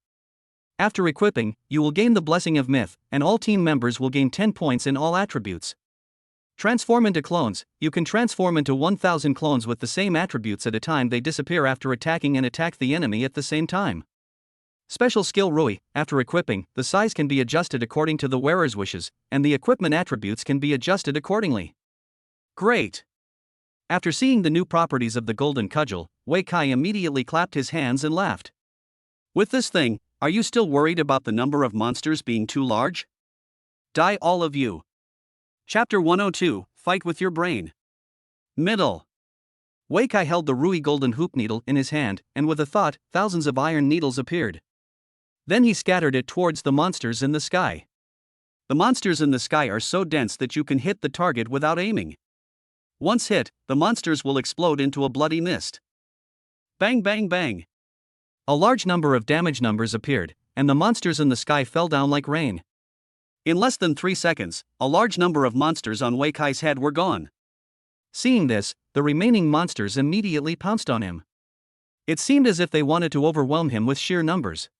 After equipping, you will gain the Blessing of Myth, and all team members will gain 10 points in all attributes. Transform into clones. You can transform into 1000 clones with the same attributes at a time. They disappear after attacking and attack the enemy at the same time. Special skill Rui. After equipping, the size can be adjusted according to the wearer's wishes, and the equipment attributes can be adjusted accordingly. Great! After seeing the new properties of the golden cudgel, Wei Kai immediately clapped his hands and laughed. With this thing, are you still worried about the number of monsters being too large? Die all of you. Chapter 102, Fight with your brain. Middle. Wei Kai held the Rui golden hoop needle in his hand, and with a thought, thousands of iron needles appeared. Then he scattered it towards the monsters in the sky. The monsters in the sky are so dense that you can hit the target without aiming. Once hit, the monsters will explode into a bloody mist. Bang bang bang. A large number of damage numbers appeared, and the monsters in the sky fell down like rain. In less than 3 seconds, a large number of monsters on Wei Kai's head were gone. Seeing this, the remaining monsters immediately pounced on him. It seemed as if they wanted to overwhelm him with sheer numbers.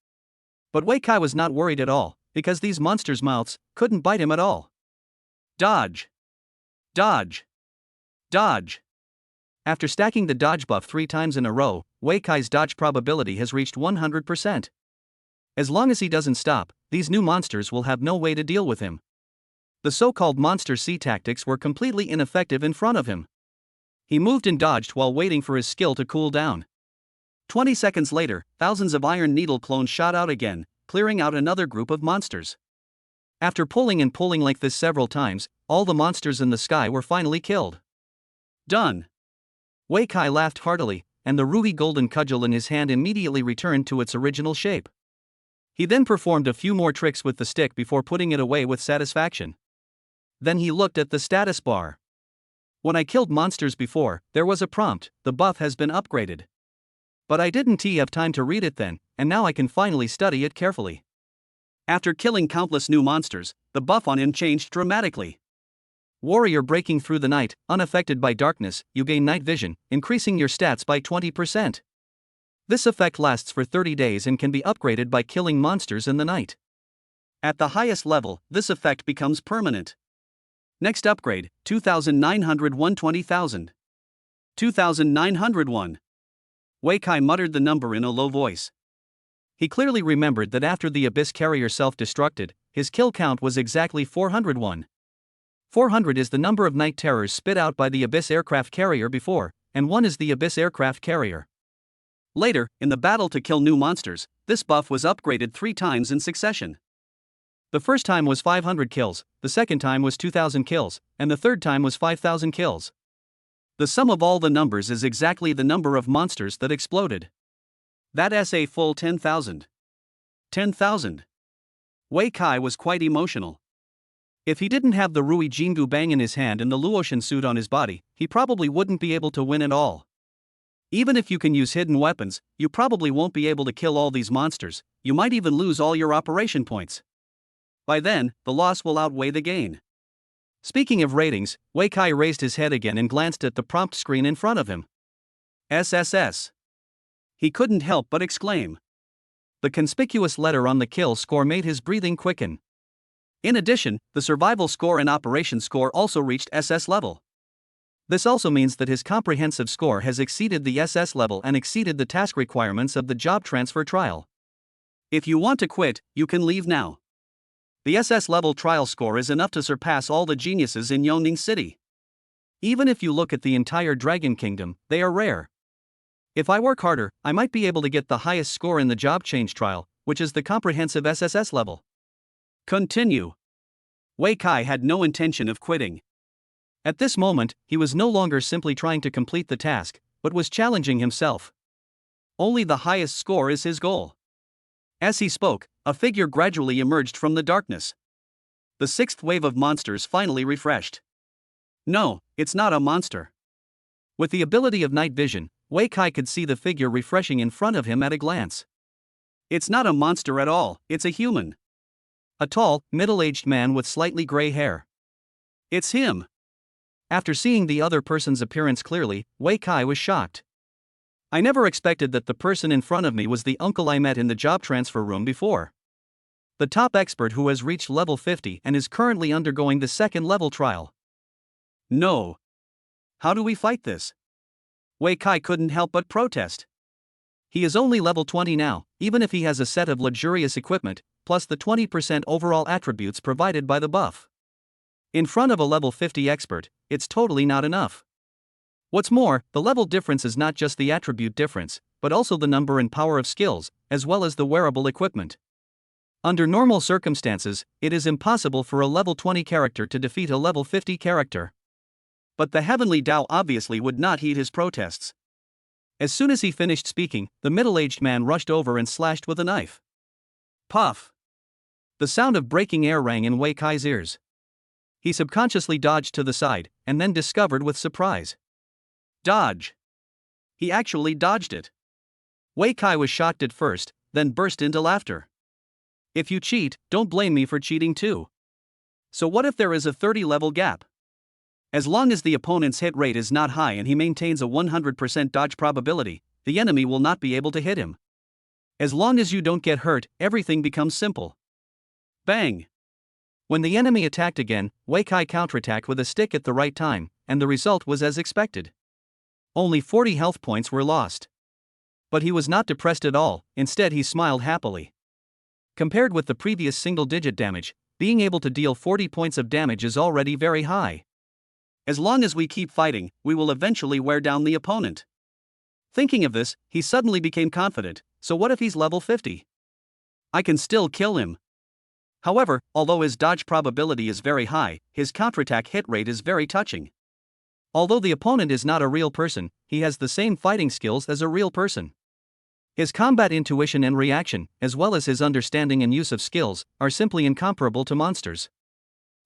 But Wei Kai was not worried at all, because these monsters' mouths couldn't bite him at all. Dodge! Dodge! Dodge! After stacking the dodge buff 3 times in a row, Wei Kai's dodge probability has reached 100%. As long as he doesn't stop, these new monsters will have no way to deal with him. The so-called monster C tactics were completely ineffective in front of him. He moved and dodged while waiting for his skill to cool down. 20 seconds later, thousands of Iron Needle clones shot out again, clearing out another group of monsters. After pulling and pulling like this several times, all the monsters in the sky were finally killed. Done! Wei Kai laughed heartily, and the ruby golden cudgel in his hand immediately returned to its original shape. He then performed a few more tricks with the stick before putting it away with satisfaction. Then he looked at the status bar. When I killed monsters before, there was a prompt, the buff has been upgraded. But I didn't have time to read it then, and now I can finally study it carefully. After killing countless new monsters, the buff on him changed dramatically. Warrior breaking through the night, unaffected by darkness, you gain night vision, increasing your stats by 20%. This effect lasts for 30 days and can be upgraded by killing monsters in the night. At the highest level, this effect becomes permanent. Next upgrade, 2901 20,000. 2901. Wei Kai muttered the number in a low voice. He clearly remembered that after the Abyss Carrier self-destructed, his kill count was exactly 401. 400 is the number of night terrors spit out by the Abyss Aircraft Carrier before, and 1 is the Abyss Aircraft Carrier. Later, in the battle to kill new monsters, this buff was upgraded 3 times in succession. The first time was 500 kills, the second time was 2000 kills, and the third time was 5000 kills. The sum of all the numbers is exactly the number of monsters that exploded. That's a full 10,000. 10,000. Wei Kai was quite emotional. If he didn't have the Rui Jingu Bang in his hand and the Luotian suit on his body, he probably wouldn't be able to win at all. Even if you can use hidden weapons, you probably won't be able to kill all these monsters, you might even lose all your operation points. By then, the loss will outweigh the gain. Speaking of ratings, Wei Kai raised his head again and glanced at the prompt screen in front of him. SSS. He couldn't help but exclaim. The conspicuous letter on the kill score made his breathing quicken. In addition, the survival score and operation score also reached SS level. This also means that his comprehensive score has exceeded the SS level and exceeded the task requirements of the job transfer trial. If you want to quit, you can leave now. The SS level trial score is enough to surpass all the geniuses in Yongning City. Even if you look at the entire Dragon Kingdom, they are rare. If I work harder, I might be able to get the highest score in the job change trial, which is the comprehensive SSS level. Continue. Wei Kai had no intention of quitting. At this moment, he was no longer simply trying to complete the task, but was challenging himself. Only the highest score is his goal. As he spoke, a figure gradually emerged from the darkness. The 6th wave of monsters finally refreshed. No, it's not a monster. With the ability of night vision, Wei Kai could see the figure refreshing in front of him at a glance. It's not a monster at all, it's a human. A tall, middle-aged man with slightly gray hair. It's him. After seeing the other person's appearance clearly, Wei Kai was shocked. I never expected that the person in front of me was the uncle I met in the job transfer room before. The top expert who has reached level 50 and is currently undergoing the 2nd level trial. No. How do we fight this? Wei Kai couldn't help but protest. He is only level 20 now, even if he has a set of luxurious equipment, plus the 20% overall attributes provided by the buff. In front of a level 50 expert, it's totally not enough. What's more, the level difference is not just the attribute difference, but also the number and power of skills, as well as the wearable equipment. Under normal circumstances, it is impossible for a level 20 character to defeat a level 50 character. But the Heavenly Tao obviously would not heed his protests. As soon as he finished speaking, the middle-aged man rushed over and slashed with a knife. Puff! The sound of breaking air rang in Wei Kai's ears. He subconsciously dodged to the side, and then discovered with surprise. Dodge! He actually dodged it. Wei Kai was shocked at first, then burst into laughter. If you cheat, don't blame me for cheating too. So what if there is a 30-level gap? As long as the opponent's hit rate is not high and he maintains a 100% dodge probability, the enemy will not be able to hit him. As long as you don't get hurt, everything becomes simple. Bang! When the enemy attacked again, Wei Kai counterattacked with a stick at the right time, and the result was as expected. Only 40 health points were lost. But he was not depressed at all, instead he smiled happily. Compared with the previous single-digit damage, being able to deal 40 points of damage is already very high. As long as we keep fighting, we will eventually wear down the opponent. Thinking of this, he suddenly became confident, so what if he's level 50? I can still kill him. However, although his dodge probability is very high, his counterattack hit rate is very touching. Although the opponent is not a real person, he has the same fighting skills as a real person. His combat intuition and reaction, as well as his understanding and use of skills, are simply incomparable to monsters.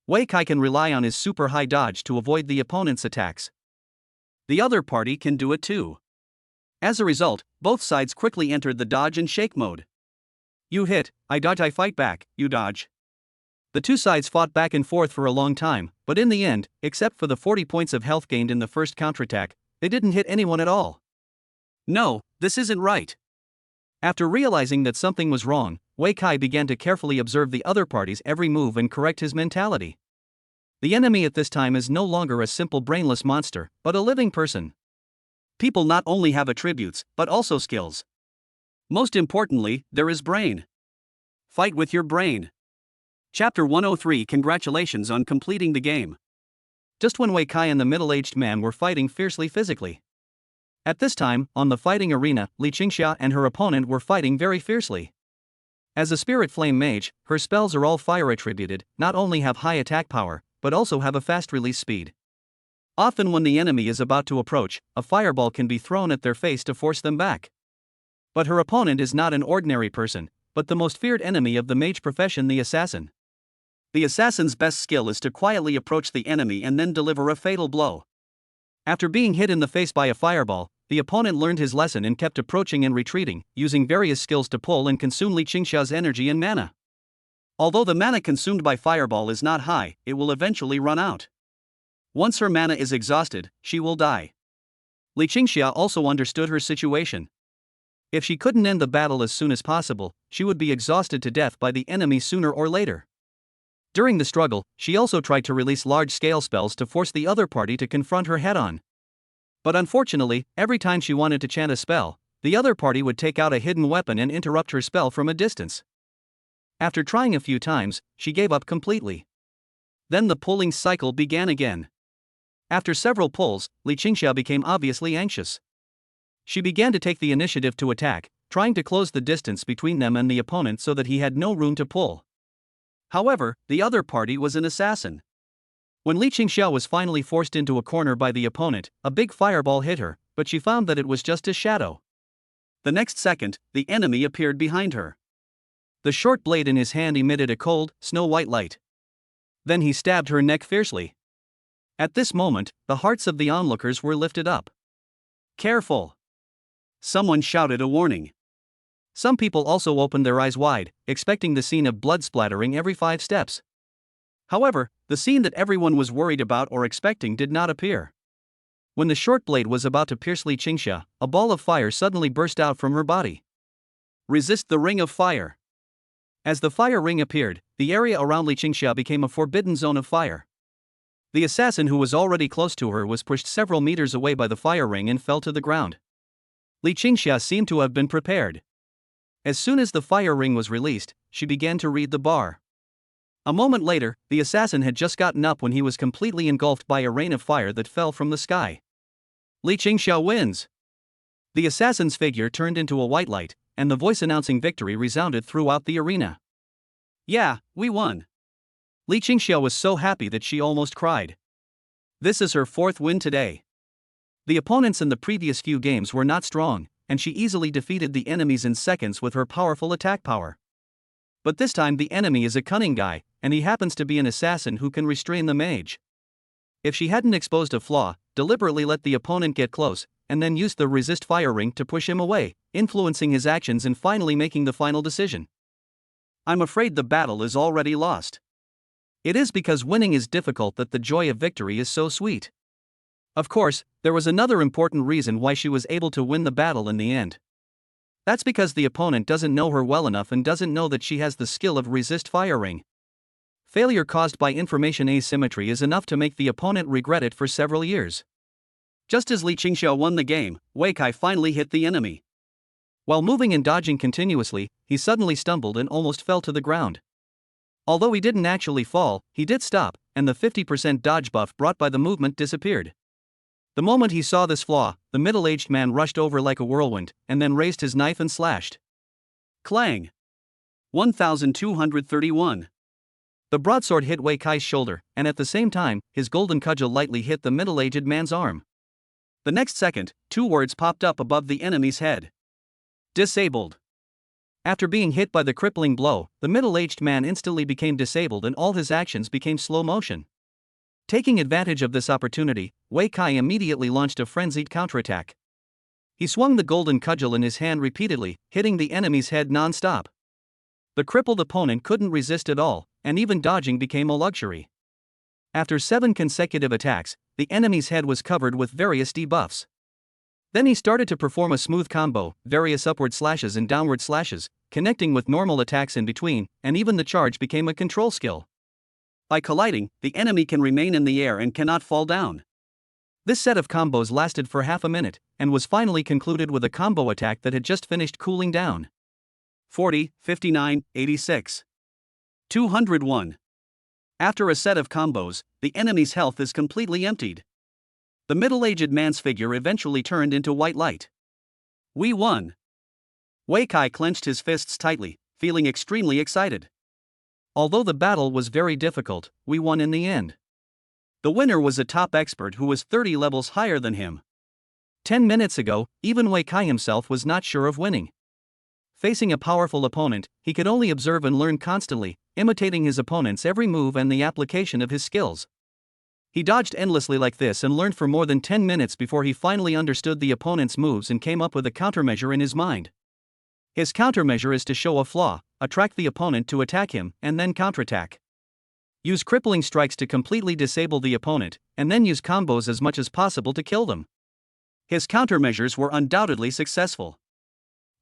Wei Kai can rely on his super high dodge to avoid the opponent's attacks. The other party can do it too. As a result, both sides quickly entered the dodge and shake mode. You hit, I dodge, I fight back, you dodge. The two sides fought back and forth for a long time, but in the end, except for the 40 points of health gained in the first counterattack, they didn't hit anyone at all. No, this isn't right. After realizing that something was wrong, Wei Kai began to carefully observe the other party's every move and correct his mentality. The enemy at this time is no longer a simple brainless monster, but a living person. People not only have attributes, but also skills. Most importantly, there is brain. Fight with your brain. Chapter 103. Congratulations on completing the game. Just when Wei Kai and the middle-aged man were fighting fiercely physically. At this time, on the fighting arena, Li Qingxia and her opponent were fighting very fiercely. As a spirit flame mage, her spells are all fire attributed, not only have high attack power, but also have a fast release speed. Often when the enemy is about to approach, a fireball can be thrown at their face to force them back. But her opponent is not an ordinary person, but the most feared enemy of the mage profession, the assassin. The assassin's best skill is to quietly approach the enemy and then deliver a fatal blow. After being hit in the face by a fireball, the opponent learned his lesson and kept approaching and retreating, using various skills to pull and consume Li Qingxia's energy and mana. Although the mana consumed by fireball is not high, it will eventually run out. Once her mana is exhausted, she will die. Li Qingxia also understood her situation. If she couldn't end the battle as soon as possible, she would be exhausted to death by the enemy sooner or later. During the struggle, she also tried to release large-scale spells to force the other party to confront her head-on. But unfortunately, every time she wanted to chant a spell, the other party would take out a hidden weapon and interrupt her spell from a distance. After trying a few times, she gave up completely. Then the pulling cycle began again. After several pulls, Li Qingxia became obviously anxious. She began to take the initiative to attack, trying to close the distance between them and the opponent so that he had no room to pull. However, the other party was an assassin. When Li Qingxia was finally forced into a corner by the opponent, a big fireball hit her, but she found that it was just a shadow. The next second, the enemy appeared behind her. The short blade in his hand emitted a cold, snow-white light. Then he stabbed her neck fiercely. At this moment, the hearts of the onlookers were lifted up. Careful! Someone shouted a warning. Some people also opened their eyes wide, expecting the scene of blood splattering every 5 steps. However, the scene that everyone was worried about or expecting did not appear. When the short blade was about to pierce Li Qingxia, a ball of fire suddenly burst out from her body. Resist the ring of fire. As the fire ring appeared, the area around Li Qingxia became a forbidden zone of fire. The assassin who was already close to her was pushed several meters away by the fire ring and fell to the ground. Li Qingxia seemed to have been prepared. As soon as the fire ring was released, she began to read the bar. A moment later, the assassin had just gotten up when he was completely engulfed by a rain of fire that fell from the sky. Li Qingxia wins! The assassin's figure turned into a white light, and the voice announcing victory resounded throughout the arena. Yeah, we won! Li Qingxia was so happy that she almost cried. This is her 4th win today. The opponents in the previous few games were not strong, and she easily defeated the enemies in seconds with her powerful attack power. But this time the enemy is a cunning guy, and he happens to be an assassin who can restrain the mage. If she hadn't exposed a flaw, deliberately let the opponent get close, and then used the resist fire ring to push him away, influencing his actions and finally making the final decision, I'm afraid the battle is already lost. It is because winning is difficult that the joy of victory is so sweet. Of course, there was another important reason why she was able to win the battle in the end. That's because the opponent doesn't know her well enough and doesn't know that she has the skill of resist fire ring. Failure caused by information asymmetry is enough to make the opponent regret it for several years. Just as Li Qingxiao won the game, Wei Kai finally hit the enemy. While moving and dodging continuously, he suddenly stumbled and almost fell to the ground. Although he didn't actually fall, he did stop, and the 50% dodge buff brought by the movement disappeared. The moment he saw this flaw, the middle-aged man rushed over like a whirlwind, and then raised his knife and slashed. Clang! 1231. The broadsword hit Wei Kai's shoulder, and at the same time, his golden cudgel lightly hit the middle-aged man's arm. The next second, 2 words popped up above the enemy's head. Disabled. After being hit by the crippling blow, the middle-aged man instantly became disabled and all his actions became slow motion. Taking advantage of this opportunity, Wei Kai immediately launched a frenzied counterattack. He swung the golden cudgel in his hand repeatedly, hitting the enemy's head non-stop. The crippled opponent couldn't resist at all, and even dodging became a luxury. After 7 consecutive attacks, the enemy's head was covered with various debuffs. Then he started to perform a smooth combo, various upward slashes and downward slashes, connecting with normal attacks in between, and even the charge became a control skill. By colliding, the enemy can remain in the air and cannot fall down. This set of combos lasted for half a minute, and was finally concluded with a combo attack that had just finished cooling down. 40, 59, 86. 201. After a set of combos, the enemy's health is completely emptied. The middle-aged man's figure eventually turned into white light. We won. Wei Kai clenched his fists tightly, feeling extremely excited. Although the battle was very difficult, we won in the end. The winner was a top expert who was 30 levels higher than him. 10 minutes ago, even Wei Kai himself was not sure of winning. Facing a powerful opponent, he could only observe and learn constantly, imitating his opponent's every move and the application of his skills. He dodged endlessly like this and learned for more than 10 minutes before he finally understood the opponent's moves and came up with a countermeasure in his mind. His countermeasure is to show a flaw, attract the opponent to attack him, and then counterattack. Use crippling strikes to completely disable the opponent, and then use combos as much as possible to kill them. His countermeasures were undoubtedly successful.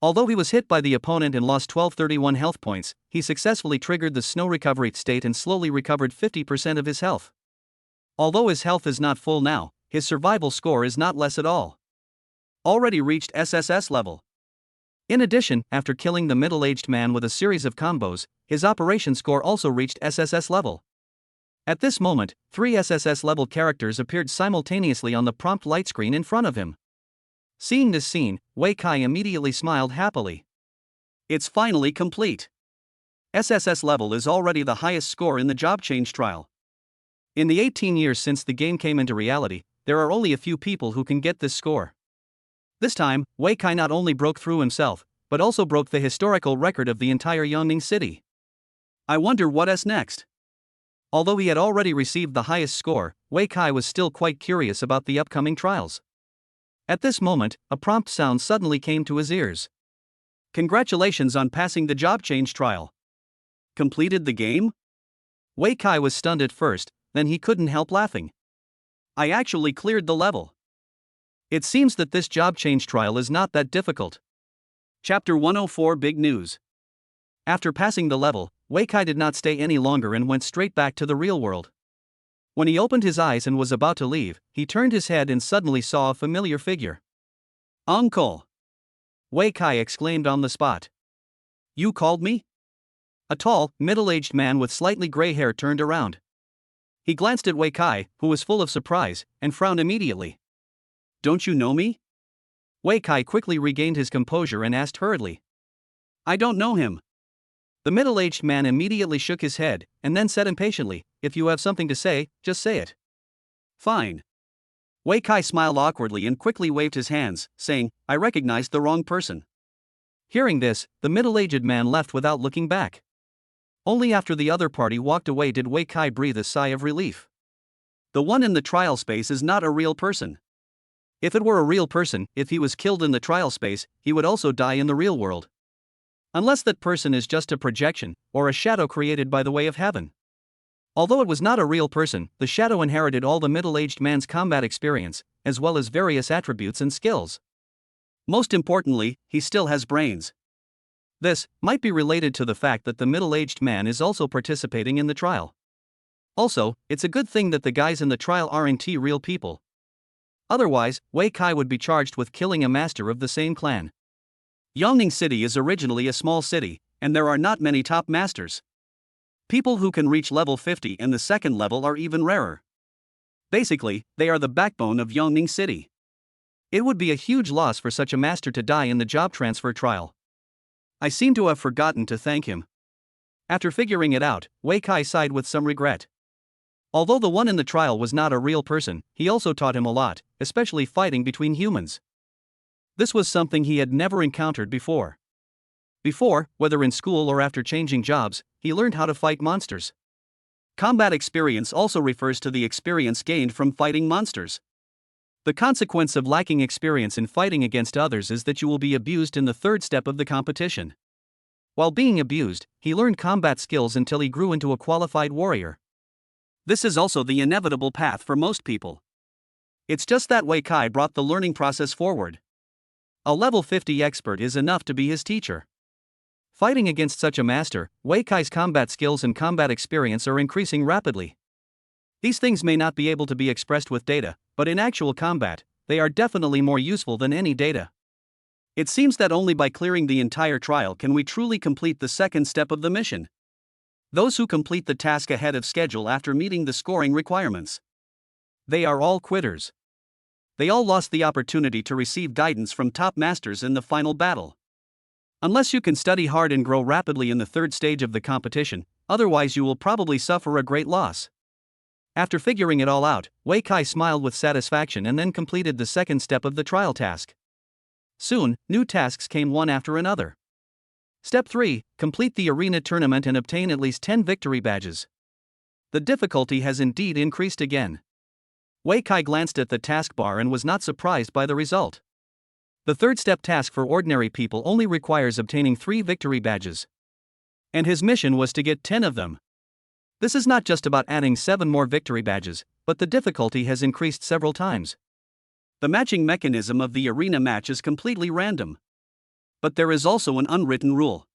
Although he was hit by the opponent and lost 1231 health points, he successfully triggered the snow recovery state and slowly recovered 50% of his health. Although his health is not full now, his survival score is not less at all. Already reached SSS level. In addition, after killing the middle-aged man with a series of combos, his operation score also reached SSS level. At this moment, 3 SSS level characters appeared simultaneously on the prompt light screen in front of him. Seeing this scene, Wei Kai immediately smiled happily. It's finally complete. SSS level is already the highest score in the job change trial. In the 18 years since the game came into reality, there are only a few people who can get this score. This time, Wei Kai not only broke through himself, but also broke the historical record of the entire Yongning city. I wonder what's next. Although he had already received the highest score, Wei Kai was still quite curious about the upcoming trials. At this moment, a prompt sound suddenly came to his ears. Congratulations on passing the job change trial. Completed the game? Wei Kai was stunned at first, then he couldn't help laughing. I actually cleared the level. It seems that this job change trial is not that difficult. Chapter 104 Big News. After passing the level, Wei Kai did not stay any longer and went straight back to the real world. When he opened his eyes and was about to leave, he turned his head and suddenly saw a familiar figure. Uncle! Wei Kai exclaimed on the spot. You called me? A tall, middle-aged man with slightly gray hair turned around. He glanced at Wei Kai, who was full of surprise, and frowned immediately. Don't you know me? Wei Kai quickly regained his composure and asked hurriedly. I don't know him. The middle-aged man immediately shook his head, and then said impatiently, if you have something to say, just say it. Fine. Wei Kai smiled awkwardly and quickly waved his hands, saying, I recognized the wrong person. Hearing this, the middle-aged man left without looking back. Only after the other party walked away did Wei Kai breathe a sigh of relief. The one in the trial space is not a real person. If it were a real person, if he was killed in the trial space, he would also die in the real world. Unless that person is just a projection, or a shadow created by the way of heaven. Although it was not a real person, the shadow inherited all the middle-aged man's combat experience, as well as various attributes and skills. Most importantly, he still has brains. This might be related to the fact that the middle-aged man is also participating in the trial. Also, it's a good thing that the guys in the trial aren't real people. Otherwise, Wei Kai would be charged with killing a master of the same clan. Yongning City is originally a small city, and there are not many top masters. People who can reach level 50 and the second level are even rarer. Basically, they are the backbone of Yongning City. It would be a huge loss for such a master to die in the job transfer trial. I seem to have forgotten to thank him. After figuring it out, Wei Kai sighed with some regret. Although the one in the trial was not a real person, he also taught him a lot, especially fighting between humans. This was something he had never encountered before. Before, whether in school or after changing jobs, he learned how to fight monsters. Combat experience also refers to the experience gained from fighting monsters. The consequence of lacking experience in fighting against others is that you will be abused in the third step of the competition. While being abused, he learned combat skills until he grew into a qualified warrior. This is also the inevitable path for most people. It's just that Wei Kai brought the learning process forward. A level 50 expert is enough to be his teacher. Fighting against such a master, Wei Kai's combat skills and combat experience are increasing rapidly. These things may not be able to be expressed with data, but in actual combat, they are definitely more useful than any data. It seems that only by clearing the entire trial can we truly complete the second step of the mission. Those who complete the task ahead of schedule after meeting the scoring requirements. They are all quitters. They all lost the opportunity to receive guidance from top masters in the final battle. Unless you can study hard and grow rapidly in the third stage of the competition, otherwise you will probably suffer a great loss. After figuring it all out, Wei Kai smiled with satisfaction and then completed the second step of the trial task. Soon, new tasks came one after another. Step 3. Complete the arena tournament and obtain at least 10 victory badges. The difficulty has indeed increased again. Wei Kai glanced at the taskbar and was not surprised by the result. The third step task for ordinary people only requires obtaining 3 victory badges. And his mission was to get 10 of them. This is not just about adding 7 more victory badges, but the difficulty has increased several times. The matching mechanism of the arena match is completely random. But there is also an unwritten rule.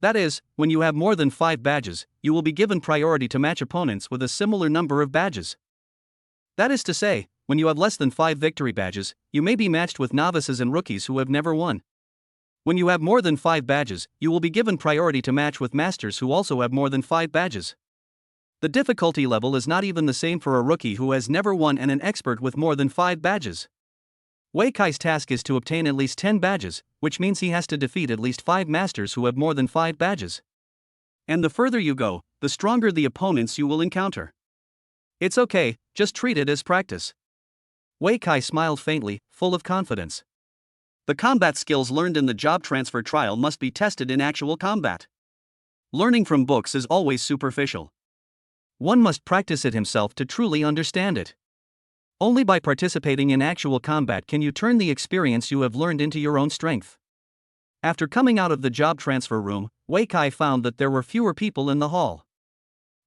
That is, when you have more than 5 badges, you will be given priority to match opponents with a similar number of badges. That is to say, when you have less than 5 victory badges, you may be matched with novices and rookies who have never won. When you have more than 5 badges, you will be given priority to match with masters who also have more than 5 badges. The difficulty level is not even the same for a rookie who has never won and an expert with more than 5 badges. Wei Kai's task is to obtain at least 10 badges, which means he has to defeat at least 5 masters who have more than 5 badges. And the further you go, the stronger the opponents you will encounter. It's okay, just treat it as practice. Wei Kai smiled faintly, full of confidence. The combat skills learned in the job transfer trial must be tested in actual combat. Learning from books is always superficial. One must practice it himself to truly understand it. Only by participating in actual combat can you turn the experience you have learned into your own strength. After coming out of the job transfer room, Wei Kai found that there were fewer people in the hall.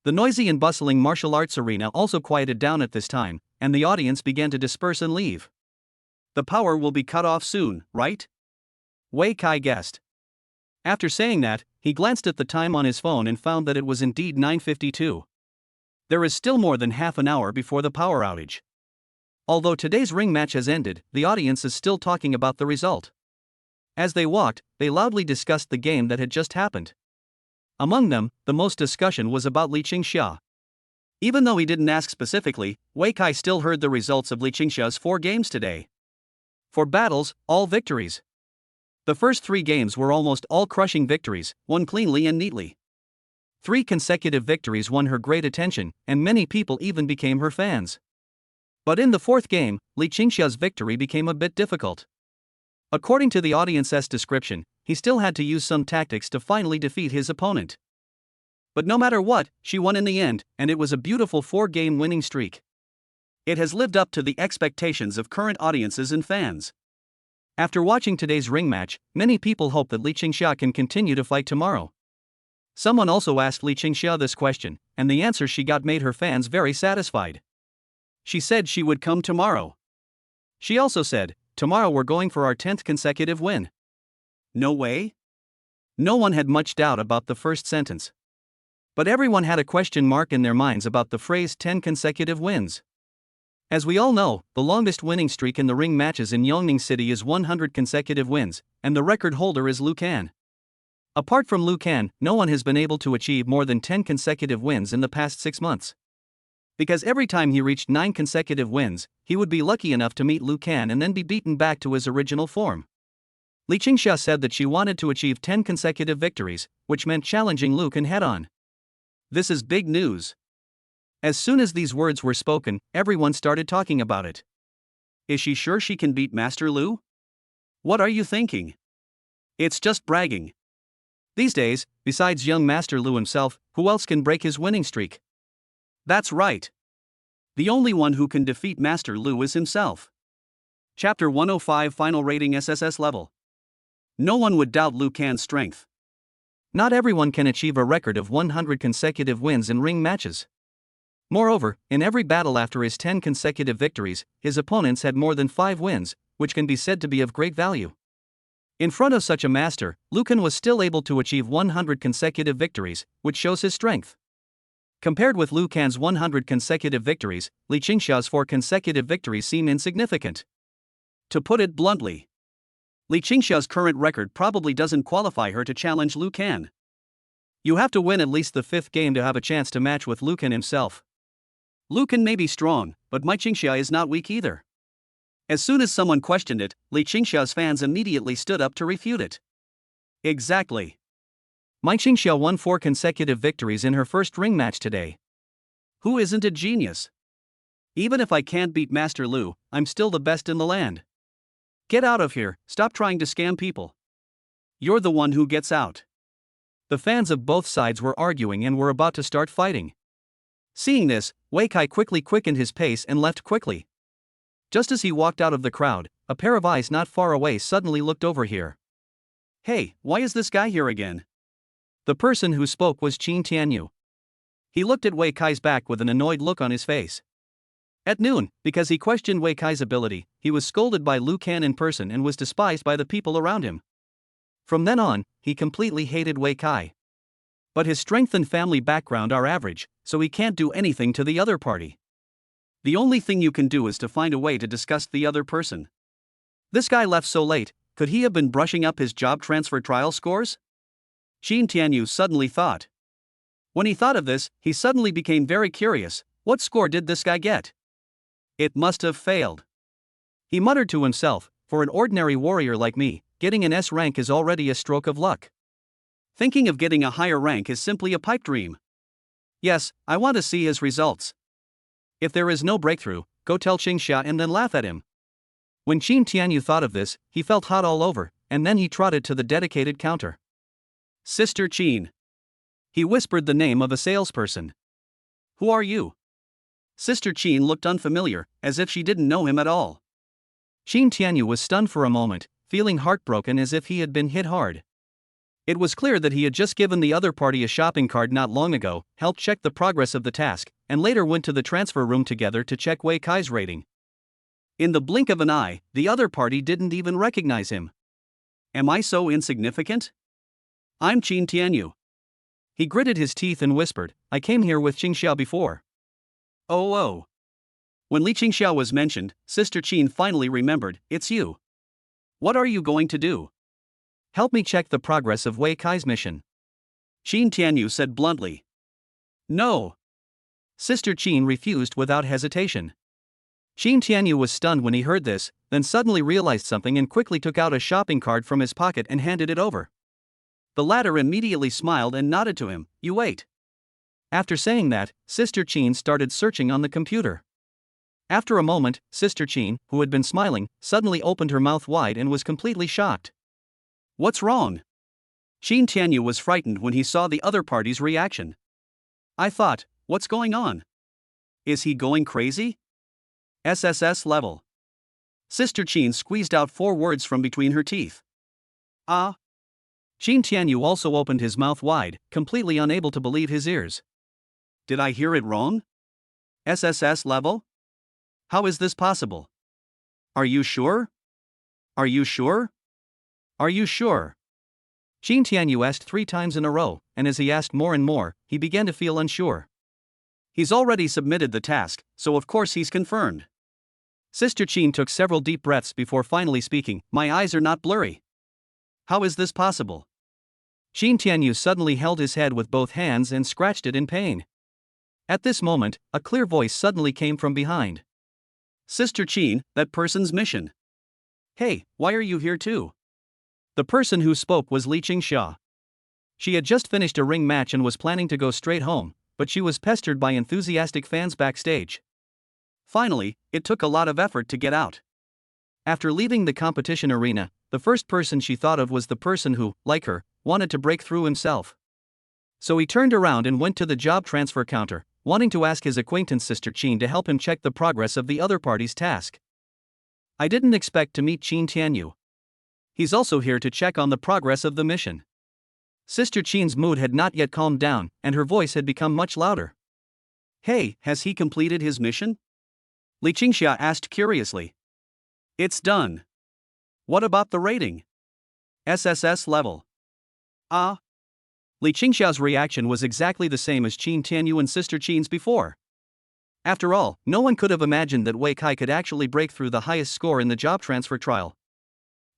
The noisy and bustling martial arts arena also quieted down at this time, and the audience began to disperse and leave. The power will be cut off soon, right? Wei Kai guessed. After saying that, he glanced at the time on his phone and found that it was indeed 9:52. There is still more than half an hour before the power outage. Although today's ring match has ended, the audience is still talking about the result. As they walked, they loudly discussed the game that had just happened. Among them, the most discussion was about Li Qingxia. Even though he didn't ask specifically, Wei Kai still heard the results of Li Qingxia's 4 games today. For battles, all victories. The first 3 games were almost all crushing victories, won cleanly and neatly. 3 consecutive victories won her great attention, and many people even became her fans. But in the 4th game, Li Qingxia's victory became a bit difficult. According to the audience's description, he still had to use some tactics to finally defeat his opponent. But no matter what, she won in the end, and it was a beautiful 4-game winning streak. It has lived up to the expectations of current audiences and fans. After watching today's ring match, many people hope that Li Qingxia can continue to fight tomorrow. Someone also asked Li Qingxia this question, and the answer she got made her fans very satisfied. She said she would come tomorrow. She also said, "Tomorrow we're going for our 10th consecutive win." No way? No one had much doubt about the first sentence. But everyone had a question mark in their minds about the phrase 10 consecutive wins. As we all know, the longest winning streak in the ring matches in Yongning City is 100 consecutive wins, and the record holder is Liu Kan. Apart from Liu Kan, no one has been able to achieve more than 10 consecutive wins in the past 6 months. Because every time he reached 9 consecutive wins, he would be lucky enough to meet Liu Kan and then be beaten back to his original form. Li Qingxia said that she wanted to achieve 10 consecutive victories, which meant challenging Liu Kan head-on. This is big news. As soon as these words were spoken, everyone started talking about it. Is she sure she can beat Master Liu? What are you thinking? It's just bragging. These days, besides young Master Liu himself, who else can break his winning streak? That's right. The only one who can defeat Master Liu is himself. Chapter 105 Final Rating SSS Level. No one would doubt Liu Kan's strength. Not everyone can achieve a record of 100 consecutive wins in ring matches. Moreover, in every battle after his 10 consecutive victories, his opponents had more than 5 wins, which can be said to be of great value. In front of such a master, Liu Kan was still able to achieve 100 consecutive victories, which shows his strength. Compared with Liu Kan's 100 consecutive victories, Li Qingxia's 4 consecutive victories seem insignificant. To put it bluntly, Li Qingxia's current record probably doesn't qualify her to challenge Liu Kan. You have to win at least the 5th game to have a chance to match with Liu Kan himself. Liu Kan may be strong, but Li Qingxia is not weak either. As soon as someone questioned it, Li Qingxia's fans immediately stood up to refute it. Exactly. Li Qingxia won 4 consecutive victories in her first ring match today. Who isn't a genius? Even if I can't beat Master Liu, I'm still the best in the land. Get out of here, stop trying to scam people. You're the one who gets out. The fans of both sides were arguing and were about to start fighting. Seeing this, Wei Kai quickly quickened his pace and left quickly. Just as he walked out of the crowd, a pair of eyes not far away suddenly looked over here. Hey, why is this guy here again? The person who spoke was Qin Tianyu. He looked at Wei Kai's back with an annoyed look on his face. At noon, because he questioned Wei Kai's ability, he was scolded by Liu Kan in person and was despised by the people around him. From then on, he completely hated Wei Kai. But his strength and family background are average, so he can't do anything to the other party. The only thing you can do is to find a way to disgust the other person. This guy left so late, could he have been brushing up his job transfer trial scores? Qin Tianyu suddenly thought. When he thought of this, he suddenly became very curious. What score did this guy get? It must have failed. He muttered to himself, for an ordinary warrior like me, getting an S rank is already a stroke of luck. Thinking of getting a higher rank is simply a pipe dream. Yes, I want to see his results. If there is no breakthrough, go tell Qingxia and then laugh at him. When Qin Tianyu thought of this, he felt hot all over, and then he trotted to the dedicated counter. Sister Qin. He whispered the name of a salesperson. Who are you? Sister Qin looked unfamiliar, as if she didn't know him at all. Qin Tianyu was stunned for a moment, feeling heartbroken as if he had been hit hard. It was clear that he had just given the other party a shopping cart not long ago, helped check the progress of the task, and later went to the transfer room together to check Wei Kai's rating. In the blink of an eye, the other party didn't even recognize him. Am I so insignificant? I'm Qin Tianyu. He gritted his teeth and whispered, I came here with Qingxia before. Oh. When Li Qingxia was mentioned, Sister Qin finally remembered, it's you. What are you going to do? Help me check the progress of Wei Kai's mission. Qin Tianyu said bluntly. No. Sister Qin refused without hesitation. Qin Tianyu was stunned when he heard this, then suddenly realized something and quickly took out a shopping card from his pocket and handed it over. The latter immediately smiled and nodded to him, you wait. After saying that, Sister Qin started searching on the computer. After a moment, Sister Qin, who had been smiling, suddenly opened her mouth wide and was completely shocked. What's wrong? Qin Tianyu was frightened when he saw the other party's reaction. I thought, what's going on? Is he going crazy? SSS level. Sister Qin squeezed out 4 words from between her teeth. Ah. Qin Tianyu also opened his mouth wide, completely unable to believe his ears. Did I hear it wrong? SSS level? How is this possible? Are you sure? Are you sure? Are you sure? Qin Tianyu asked 3 times in a row, and as he asked more and more, he began to feel unsure. He's already submitted the task, so of course he's confirmed. Sister Qin took several deep breaths before finally speaking. My eyes are not blurry. How is this possible? Qin Tianyu suddenly held his head with both hands and scratched it in pain. At this moment, a clear voice suddenly came from behind. Sister Qin, that person's mission. Hey, why are you here too? The person who spoke was Li Qingxia. She had just finished a ring match and was planning to go straight home, but she was pestered by enthusiastic fans backstage. Finally, it took a lot of effort to get out. After leaving the competition arena, the first person she thought of was the person who, like her, wanted to break through himself. So he turned around and went to the job transfer counter, wanting to ask his acquaintance Sister Qin to help him check the progress of the other party's task. I didn't expect to meet Qin Tianyu. He's also here to check on the progress of the mission. Sister Qin's mood had not yet calmed down, and her voice had become much louder. Hey, has he completed his mission? Li Qingxia asked curiously. It's done. What about the rating? SSS level. Ah. Li Qingxia's reaction was exactly the same as Qin Tianyu and Sister Qin's before. After all, no one could have imagined that Wei Kai could actually break through the highest score in the job transfer trial.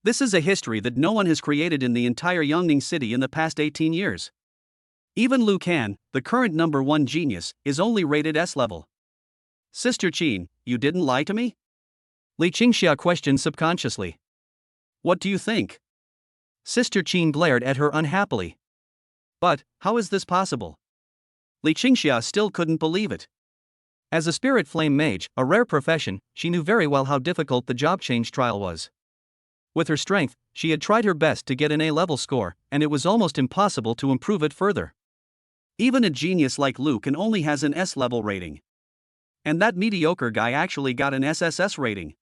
This is a history that no one has created in the entire Yongning city in the past 18 years. Even Lu Kan, the current number 1 genius, is only rated S level. Sister Qin, you didn't lie to me? Li Qingxia questioned subconsciously. What do you think? Sister Qin glared at her unhappily. But, how is this possible? Li Qingxia still couldn't believe it. As a spirit flame mage, a rare profession, she knew very well how difficult the job change trial was. With her strength, she had tried her best to get an A-level score, and it was almost impossible to improve it further. Even a genius like Lu Kan only has an S-level rating. And that mediocre guy actually got an SSS rating.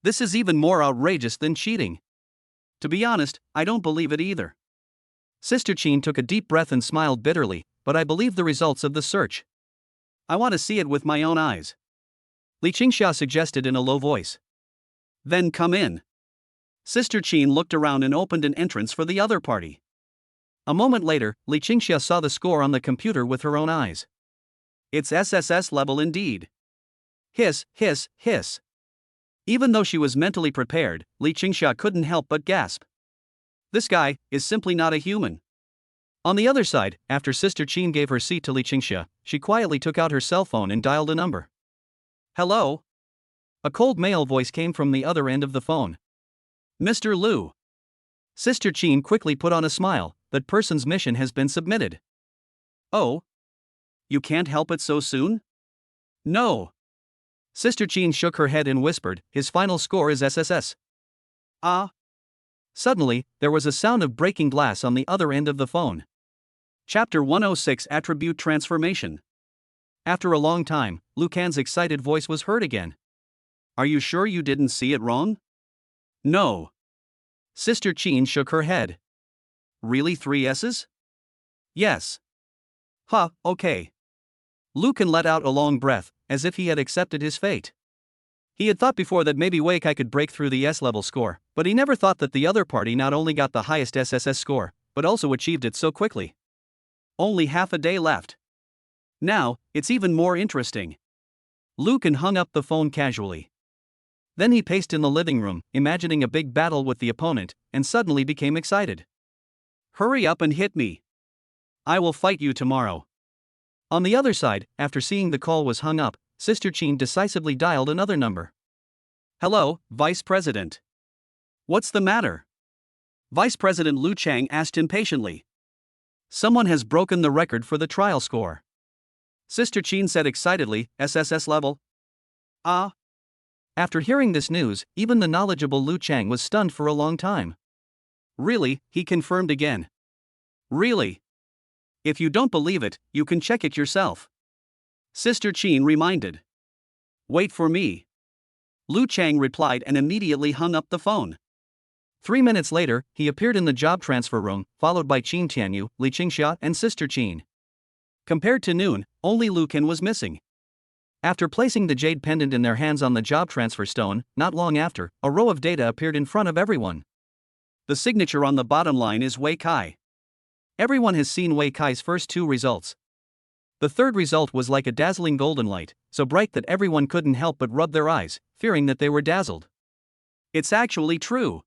This is even more outrageous than cheating. To be honest, I don't believe it either. Sister Qin took a deep breath and smiled bitterly, but I believe the results of the search. I want to see it with my own eyes. Li Qingxia suggested in a low voice. Then come in. Sister Qin looked around and opened an entrance for the other party. A moment later, Li Qingxia saw the score on the computer with her own eyes. It's SSS level indeed. Hiss, hiss, hiss. Even though she was mentally prepared, Li Qingxia couldn't help but gasp. This guy is simply not a human. On the other side, after Sister Qin gave her seat to Li Qingxia, she quietly took out her cell phone and dialed a number. Hello? A cold male voice came from the other end of the phone. Mr. Lu. Sister Qin quickly put on a smile. That person's mission has been submitted. Oh? You can't help it so soon? No. Sister Qin shook her head and whispered, his final score is SSS. Ah. Suddenly, there was a sound of breaking glass on the other end of the phone. Chapter 106 Attribute Transformation. After a long time, Lu Kan's excited voice was heard again. Are you sure you didn't see it wrong? No. Sister Qin shook her head. Really 3 S's? Yes. Huh, okay. Lu Kan let out a long breath, as if he had accepted his fate. He had thought before that maybe Wei Kai could break through the S-level score, but he never thought that the other party not only got the highest SSS score, but also achieved it so quickly. Only half a day left. Now, it's even more interesting. Lu Kan hung up the phone casually. Then he paced in the living room, imagining a big battle with the opponent, and suddenly became excited. Hurry up and hit me. I will fight you tomorrow. On the other side, after seeing the call was hung up, Sister Qin decisively dialed another number. Hello, Vice President. What's the matter? Vice President Lu Chang asked impatiently. Someone has broken the record for the trial score. Sister Qin said excitedly, SSS level. Ah. After hearing this news, even the knowledgeable Lu Chang was stunned for a long time. Really, he confirmed again. Really? If you don't believe it, you can check it yourself. Sister Qin reminded. Wait for me. Lu Chang replied and immediately hung up the phone. 3 minutes later, he appeared in the job transfer room, followed by Qin Tianyu, Li Qingxia, and Sister Qin. Compared to noon, only Lu Qin was missing. After placing the jade pendant in their hands on the job transfer stone, not long after, a row of data appeared in front of everyone. The signature on the bottom line is Wei Kai. Everyone has seen Wei Kai's first 2 results. The third result was like a dazzling golden light, so bright that everyone couldn't help but rub their eyes, fearing that they were dazzled. It's actually true.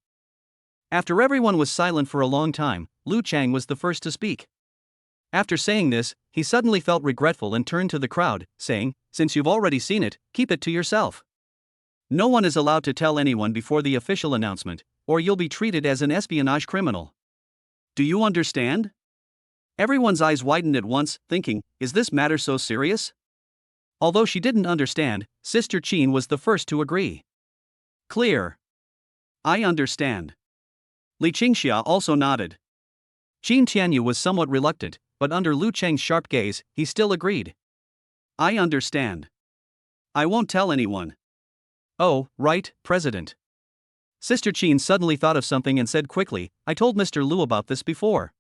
After everyone was silent for a long time, Lu Chang was the first to speak. After saying this, he suddenly felt regretful and turned to the crowd, saying, "Since you've already seen it, keep it to yourself. No one is allowed to tell anyone before the official announcement, or you'll be treated as an espionage criminal. Do you understand?" Everyone's eyes widened at once, thinking, is this matter so serious? Although she didn't understand, Sister Qin was the first to agree. Clear. I understand. Li Qingxia also nodded. Qin Tianyu was somewhat reluctant, but under Lu Chang's sharp gaze, he still agreed. I understand. I won't tell anyone. Oh, right, President. Sister Qin suddenly thought of something and said quickly, I told Mr. Lu about this before.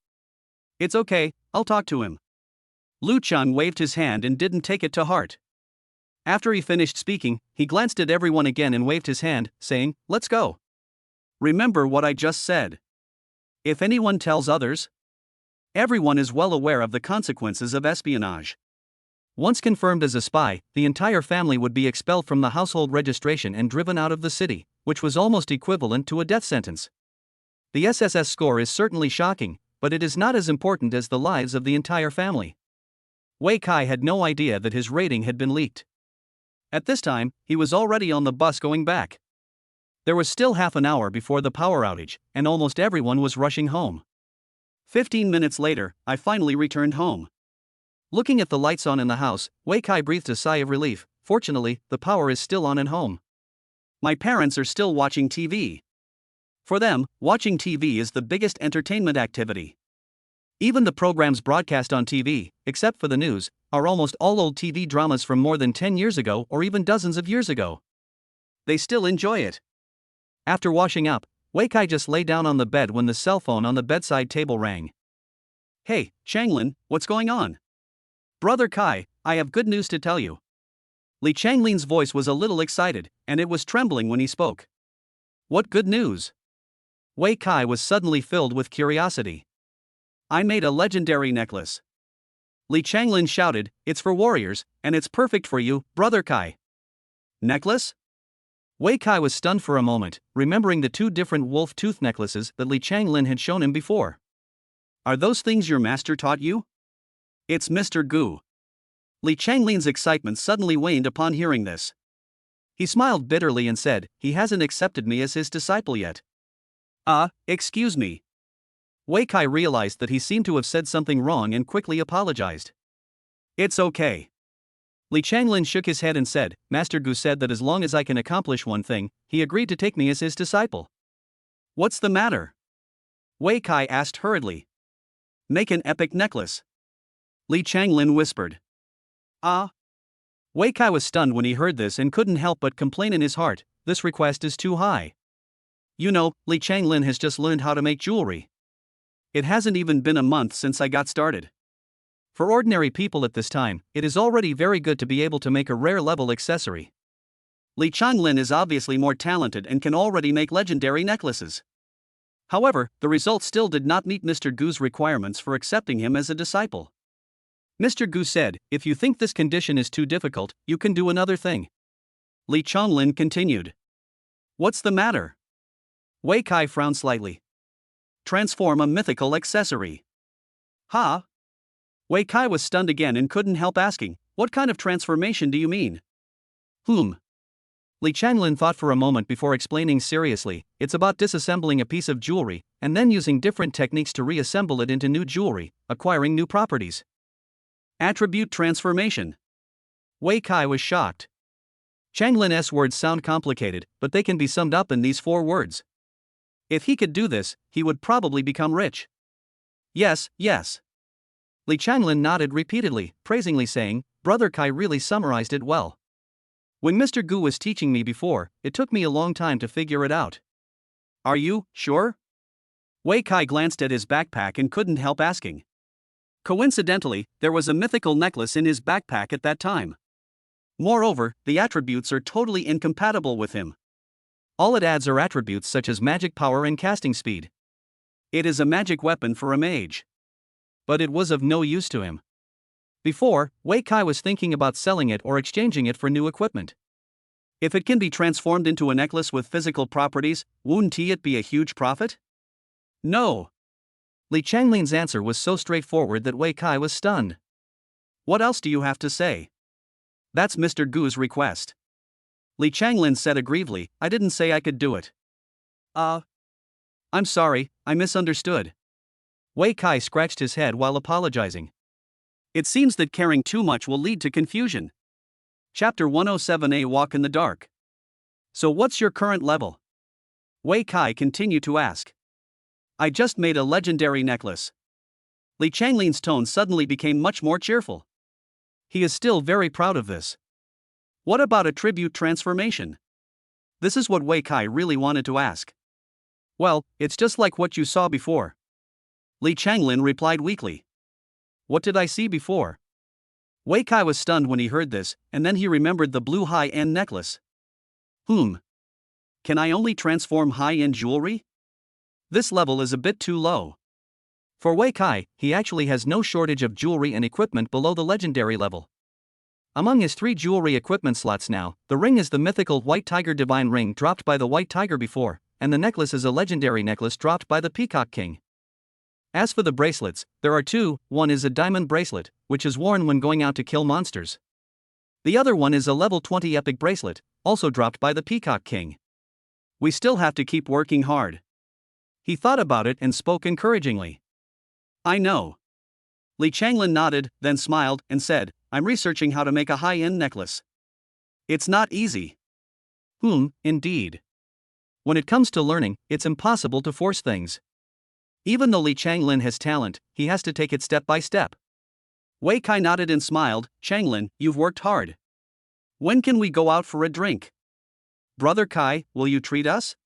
It's okay, I'll talk to him. Lu Chang waved his hand and didn't take it to heart. After he finished speaking, he glanced at everyone again and waved his hand, saying, let's go. Remember what I just said. If anyone tells others, everyone is well aware of the consequences of espionage. Once confirmed as a spy, the entire family would be expelled from the household registration and driven out of the city, which was almost equivalent to a death sentence. The SSS score is certainly shocking, but it is not as important as the lives of the entire family. Wei Kai had no idea that his rating had been leaked. At this time, he was already on the bus going back. There was still half an hour before the power outage, and almost everyone was rushing home. 15 minutes later, I finally returned home. Looking at the lights on in the house, Wei Kai breathed a sigh of relief. Fortunately, the power is still on at home. My parents are still watching TV. For them, watching TV is the biggest entertainment activity. Even the programs broadcast on TV, except for the news, are almost all old TV dramas from more than 10 years ago or even dozens of years ago. They still enjoy it. After washing up, Wei Kai just lay down on the bed when the cell phone on the bedside table rang. Hey, Changlin, what's going on? Brother Kai, I have good news to tell you. Li Changlin's voice was a little excited, and it was trembling when he spoke. What good news? Wei Kai was suddenly filled with curiosity. I made a legendary necklace. Li Changlin shouted, it's for warriors, and it's perfect for you, Brother Kai. Necklace? Wei Kai was stunned for a moment, remembering the 2 different wolf tooth necklaces that Li Changlin had shown him before. Are those things your master taught you? It's Mr. Gu. Li Changlin's excitement suddenly waned upon hearing this. He smiled bitterly and said, he hasn't accepted me as his disciple yet. Excuse me. Wei Kai realized that he seemed to have said something wrong and quickly apologized. It's okay. Li Changlin shook his head and said, Master Gu said that as long as I can accomplish one thing, he agreed to take me as his disciple. What's the matter? Wei Kai asked hurriedly. Make an epic necklace. Li Changlin whispered. Wei Kai was stunned when he heard this and couldn't help but complain in his heart, this request is too high. You know, Li Changlin has just learned how to make jewelry. It hasn't even been a month since I got started. For ordinary people at this time, it is already very good to be able to make a rare level accessory. Li Changlin is obviously more talented and can already make legendary necklaces. However, the results still did not meet Mr. Gu's requirements for accepting him as a disciple. Mr. Gu said, if you think this condition is too difficult, you can do another thing. Li Changlin continued. What's the matter? Wei Kai frowned slightly. Transform a mythical accessory. Ha? Wei Kai was stunned again and couldn't help asking, what kind of transformation do you mean? Li Changlin thought for a moment before explaining seriously, it's about disassembling a piece of jewelry, and then using different techniques to reassemble it into new jewelry, acquiring new properties. Attribute transformation. Wei Kai was shocked. Changlin's words sound complicated, but they can be summed up in these 4 words. If he could do this, he would probably become rich. Yes. Li Changlin nodded repeatedly, praisingly saying, Brother Kai really summarized it well. When Mr. Gu was teaching me before, it took me a long time to figure it out. Are you sure? Wei Kai glanced at his backpack and couldn't help asking. Coincidentally, there was a mythical necklace in his backpack at that time. Moreover, the attributes are totally incompatible with him. All it adds are attributes such as magic power and casting speed. It is a magic weapon for a mage. But it was of no use to him. Before, Wei Kai was thinking about selling it or exchanging it for new equipment. If it can be transformed into a necklace with physical properties, wouldn't it be a huge profit? No. Li Changlin's answer was so straightforward that Wei Kai was stunned. What else do you have to say? That's Mr. Gu's request. Li Changlin said aggrievedly, I didn't say I could do it. I'm sorry, I misunderstood. Wei Kai scratched his head while apologizing. It seems that caring too much will lead to confusion. Chapter 107A Walk in the Dark. So what's your current level? Wei Kai continued to ask. I just made a legendary necklace. Li Changlin's tone suddenly became much more cheerful. He is still very proud of this. What about a tribute transformation? This is what Wei Kai really wanted to ask. Well, it's just like what you saw before. Li Changlin replied weakly. What did I see before? Wei Kai was stunned when he heard this, and then he remembered the blue high-end necklace. Can I only transform high-end jewelry? This level is a bit too low. For Wei Kai, he actually has no shortage of jewelry and equipment below the legendary level. Among his 3 jewelry equipment slots now, the ring is the mythical White Tiger Divine Ring dropped by the White Tiger before, and the necklace is a legendary necklace dropped by the Peacock King. As for the bracelets, there are 2, one is a diamond bracelet, which is worn when going out to kill monsters. The other one is a level 20 epic bracelet, also dropped by the Peacock King. We still have to keep working hard. He thought about it and spoke encouragingly. I know. Li Changlin nodded, then smiled, and said, I'm researching how to make a high-end necklace. It's not easy. Indeed. When it comes to learning, it's impossible to force things. Even though Li Changlin has talent, he has to take it step by step. Wei Kai nodded and smiled, Changlin, you've worked hard. When can we go out for a drink? Brother Kai, will you treat us?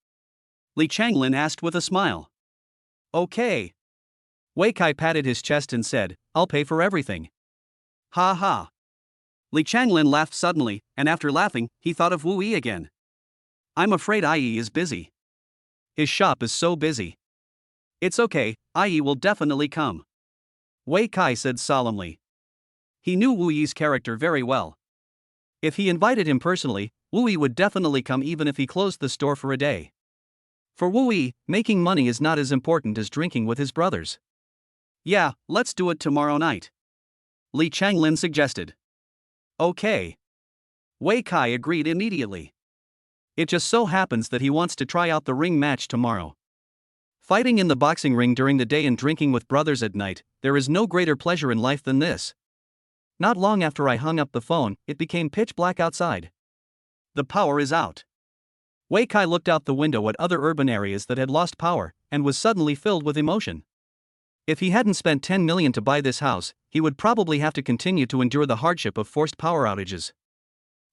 Li Changlin asked with a smile. Okay. Wei Kai patted his chest and said, I'll pay for everything. Ha ha. Li Changlin laughed suddenly, and after laughing, he thought of Wu Yi again. I'm afraid Yi is busy. His shop is so busy. It's okay, Yi will definitely come. Wei Kai said solemnly. He knew Wu Yi's character very well. If he invited him personally, Wu Yi would definitely come even if he closed the store for a day. For Wu Yi, making money is not as important as drinking with his brothers. Yeah, let's do it tomorrow night. Li Changlin suggested. Okay. Wei Kai agreed immediately. It just so happens that he wants to try out the ring match tomorrow. Fighting in the boxing ring during the day and drinking with brothers at night, there is no greater pleasure in life than this. Not long after I hung up the phone, it became pitch black outside. The power is out. Wei Kai looked out the window at other urban areas that had lost power, and was suddenly filled with emotion. If he hadn't spent 10 million to buy this house, he would probably have to continue to endure the hardship of forced power outages.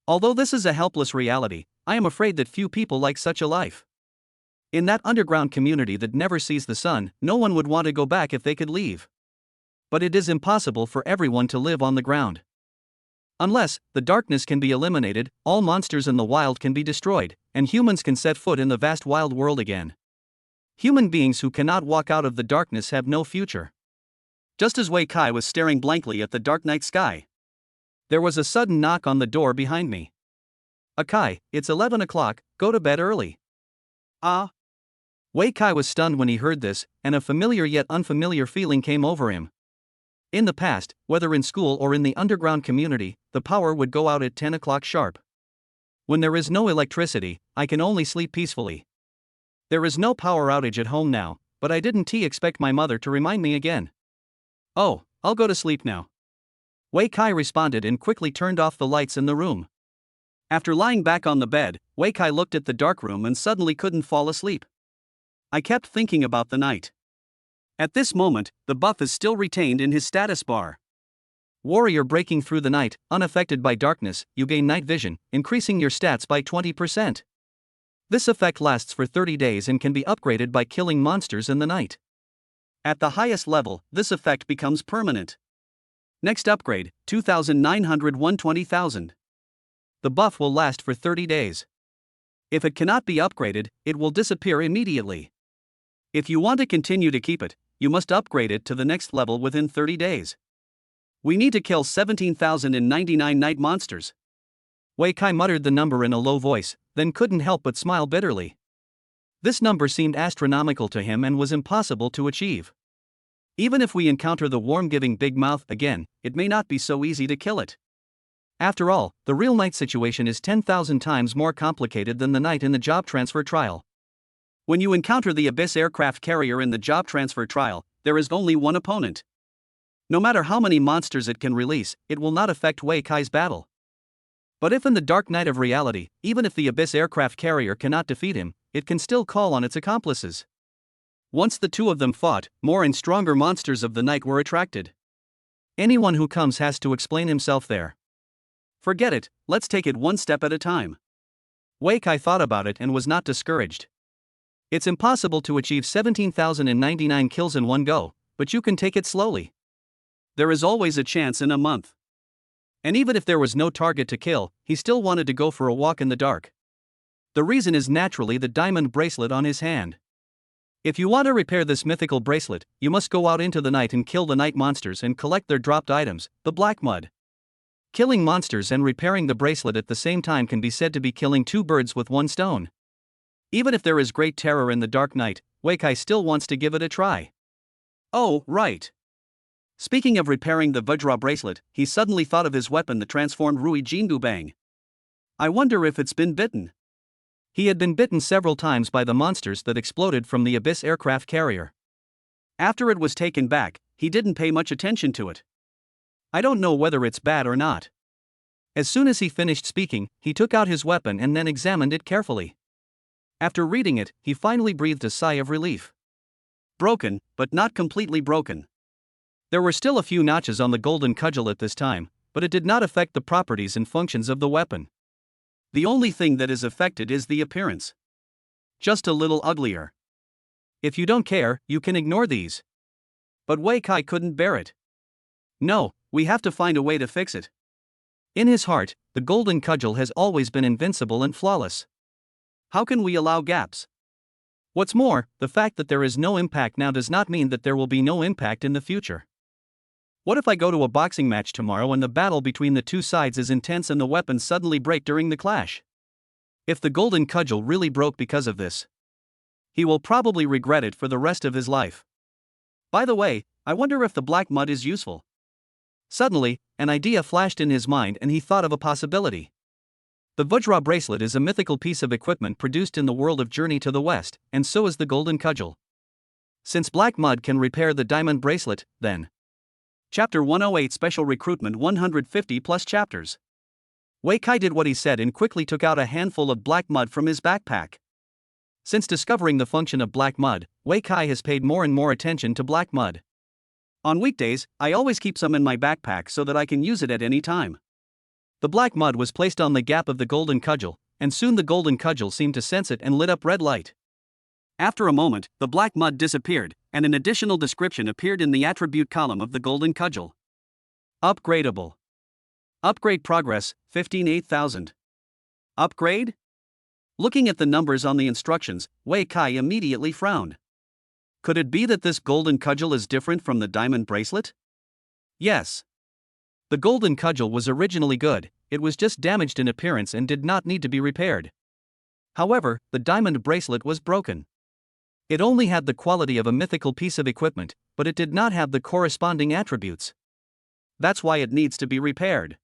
Although this is a helpless reality, I am afraid that few people like such a life. In that underground community that never sees the sun, no one would want to go back if they could leave. But it is impossible for everyone to live on the ground. Unless the darkness can be eliminated, all monsters in the wild can be destroyed, and humans can set foot in the vast wild world again. Human beings who cannot walk out of the darkness have no future. Just as Wei Kai was staring blankly at the dark night sky, there was a sudden knock on the door behind me. Kai, it's 11 o'clock, go to bed early. Wei Kai was stunned when he heard this, and a familiar yet unfamiliar feeling came over him. In the past, whether in school or in the underground community, the power would go out at 10 o'clock sharp. When there is no electricity, I can only sleep peacefully. There is no power outage at home now, but I didn't expect my mother to remind me again. Oh, I'll go to sleep now. Wei Kai responded and quickly turned off the lights in the room. After lying back on the bed, Wei Kai looked at the dark room and suddenly couldn't fall asleep. I kept thinking about the night. At this moment, the buff is still retained in his status bar. Warrior breaking through the night, unaffected by darkness, you gain night vision, increasing your stats by 20%. This effect lasts for 30 days and can be upgraded by killing monsters in the night. At the highest level, this effect becomes permanent. Next upgrade, 2,900 120,000. The buff will last for 30 days. If it cannot be upgraded, it will disappear immediately. If you want to continue to keep it, you must upgrade it to the next level within 30 days. We need to kill 17,099 night monsters. Wei Kai muttered the number in a low voice, then couldn't help but smile bitterly. This number seemed astronomical to him and was impossible to achieve. Even if we encounter the worm-giving big mouth again, it may not be so easy to kill it. After all, the real night situation is 10,000 times more complicated than the night in the job transfer trial. When you encounter the Abyss aircraft carrier in the job transfer trial, there is only one opponent. No matter how many monsters it can release, it will not affect Wei Kai's battle. But if in the dark night of reality, even if the Abyss aircraft carrier cannot defeat him, it can still call on its accomplices. Once the two of them fought, more and stronger monsters of the night were attracted. Anyone who comes has to explain himself there. Forget it, let's take it one step at a time. Wei Kai thought about it and was not discouraged. It's impossible to achieve 17,099 kills in one go, but you can take it slowly. There is always a chance in a month. And even if there was no target to kill, he still wanted to go for a walk in the dark. The reason is naturally the diamond bracelet on his hand. If you want to repair this mythical bracelet, you must go out into the night and kill the night monsters and collect their dropped items, the black mud. Killing monsters and repairing the bracelet at the same time can be said to be killing two birds with one stone. Even if there is great terror in the dark night, Wei Kai still wants to give it a try. Oh, right. Speaking of repairing the Vajra bracelet, he suddenly thought of his weapon, the transformed Rui Jingu Bang. I wonder if it's been bitten. He had been bitten several times by the monsters that exploded from the Abyss aircraft carrier. After it was taken back, he didn't pay much attention to it. I don't know whether it's bad or not. As soon as he finished speaking, he took out his weapon and then examined it carefully. After reading it, he finally breathed a sigh of relief. Broken, but not completely broken. There were still a few notches on the golden cudgel at this time, but it did not affect the properties and functions of the weapon. The only thing that is affected is the appearance. Just a little uglier. If you don't care, you can ignore these. But Wei Kai couldn't bear it. No, we have to find a way to fix it. In his heart, the golden cudgel has always been invincible and flawless. How can we allow gaps? What's more, the fact that there is no impact now does not mean that there will be no impact in the future. What if I go to a boxing match tomorrow and the battle between the two sides is intense and the weapons suddenly break during the clash? If the golden cudgel really broke because of this, he will probably regret it for the rest of his life. By the way, I wonder if the black mud is useful. Suddenly, an idea flashed in his mind and he thought of a possibility. The Vajra bracelet is a mythical piece of equipment produced in the world of Journey to the West, and so is the golden cudgel. Since black mud can repair the diamond bracelet, then Chapter 108 Special Recruitment 150 plus chapters. Wei Kai did what he said and quickly took out a handful of black mud from his backpack. Since discovering the function of black mud, Wei Kai has paid more and more attention to black mud. On weekdays, I always keep some in my backpack so that I can use it at any time. The black mud was placed on the gap of the golden cudgel, and soon the golden cudgel seemed to sense it and lit up red light. After a moment, the black mud disappeared, and an additional description appeared in the attribute column of the golden cudgel. Upgradable. Upgrade progress, 15,000. Upgrade? Looking at the numbers on the instructions, Wei Kai immediately frowned. Could it be that this golden cudgel is different from the diamond bracelet? Yes. The golden cudgel was originally good, it was just damaged in appearance and did not need to be repaired. However, the diamond bracelet was broken. It only had the quality of a mythical piece of equipment, but it did not have the corresponding attributes. That's why it needs to be repaired.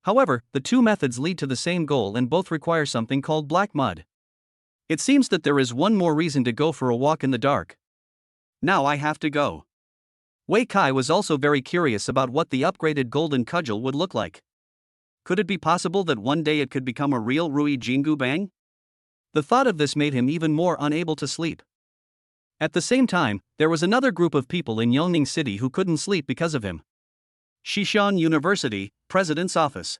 However, the two methods lead to the same goal and both require something called black mud. It seems that there is one more reason to go for a walk in the dark. Now I have to go. Wei Kai was also very curious about what the upgraded golden cudgel would look like. Could it be possible that one day it could become a real Rui Jingu Bang? The thought of this made him even more unable to sleep. At the same time, there was another group of people in Yongning City who couldn't sleep because of him. Xishan University, President's Office.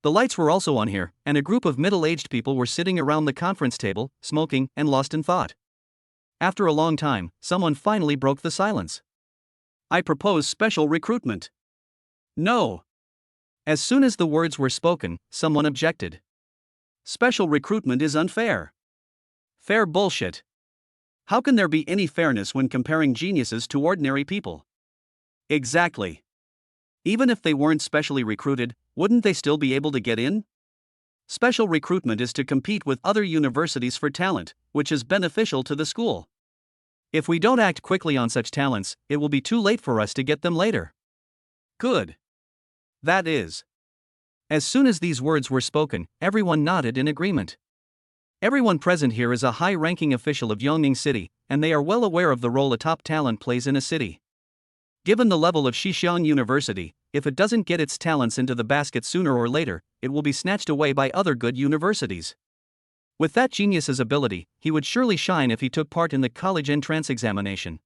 The lights were also on here, and a group of middle-aged people were sitting around the conference table, smoking and lost in thought. After a long time, someone finally broke the silence. I propose special recruitment. No. As soon as the words were spoken, someone objected. Special recruitment is unfair. Fair bullshit. How can there be any fairness when comparing geniuses to ordinary people? Exactly. Even if they weren't specially recruited, wouldn't they still be able to get in? Special recruitment is to compete with other universities for talent, which is beneficial to the school. If we don't act quickly on such talents, it will be too late for us to get them later. Good. That is. As soon as these words were spoken, everyone nodded in agreement. Everyone present here is a high-ranking official of Yongning City, and they are well aware of the role a top talent plays in a city. Given the level of Xishan University, if it doesn't get its talents into the basket sooner or later, it will be snatched away by other good universities. With that genius's ability, he would surely shine if he took part in the college entrance examination.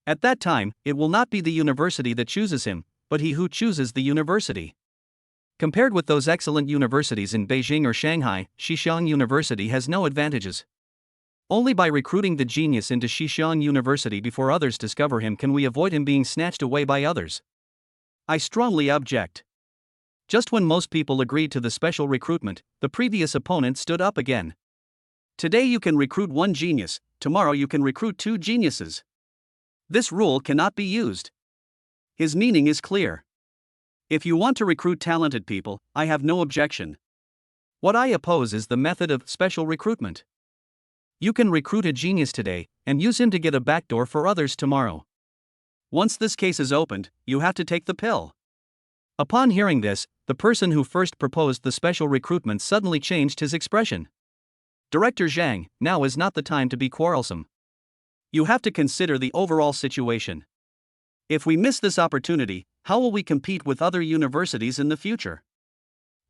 At that time, it will not be the university that chooses him, but he who chooses the university. Compared with those excellent universities in Beijing or Shanghai, Xishan University has no advantages. Only by recruiting the genius into Xishan University before others discover him can we avoid him being snatched away by others. I strongly object. Just when most people agreed to the special recruitment, the previous opponent stood up again. Today you can recruit one genius, tomorrow you can recruit two geniuses. This rule cannot be used. His meaning is clear. If you want to recruit talented people, I have no objection. What I oppose is the method of special recruitment. You can recruit a genius today, and use him to get a backdoor for others tomorrow. Once this case is opened, you have to take the pill. Upon hearing this, the person who first proposed the special recruitment suddenly changed his expression. Director Zhang, now is not the time to be quarrelsome. You have to consider the overall situation. If we miss this opportunity, how will we compete with other universities in the future?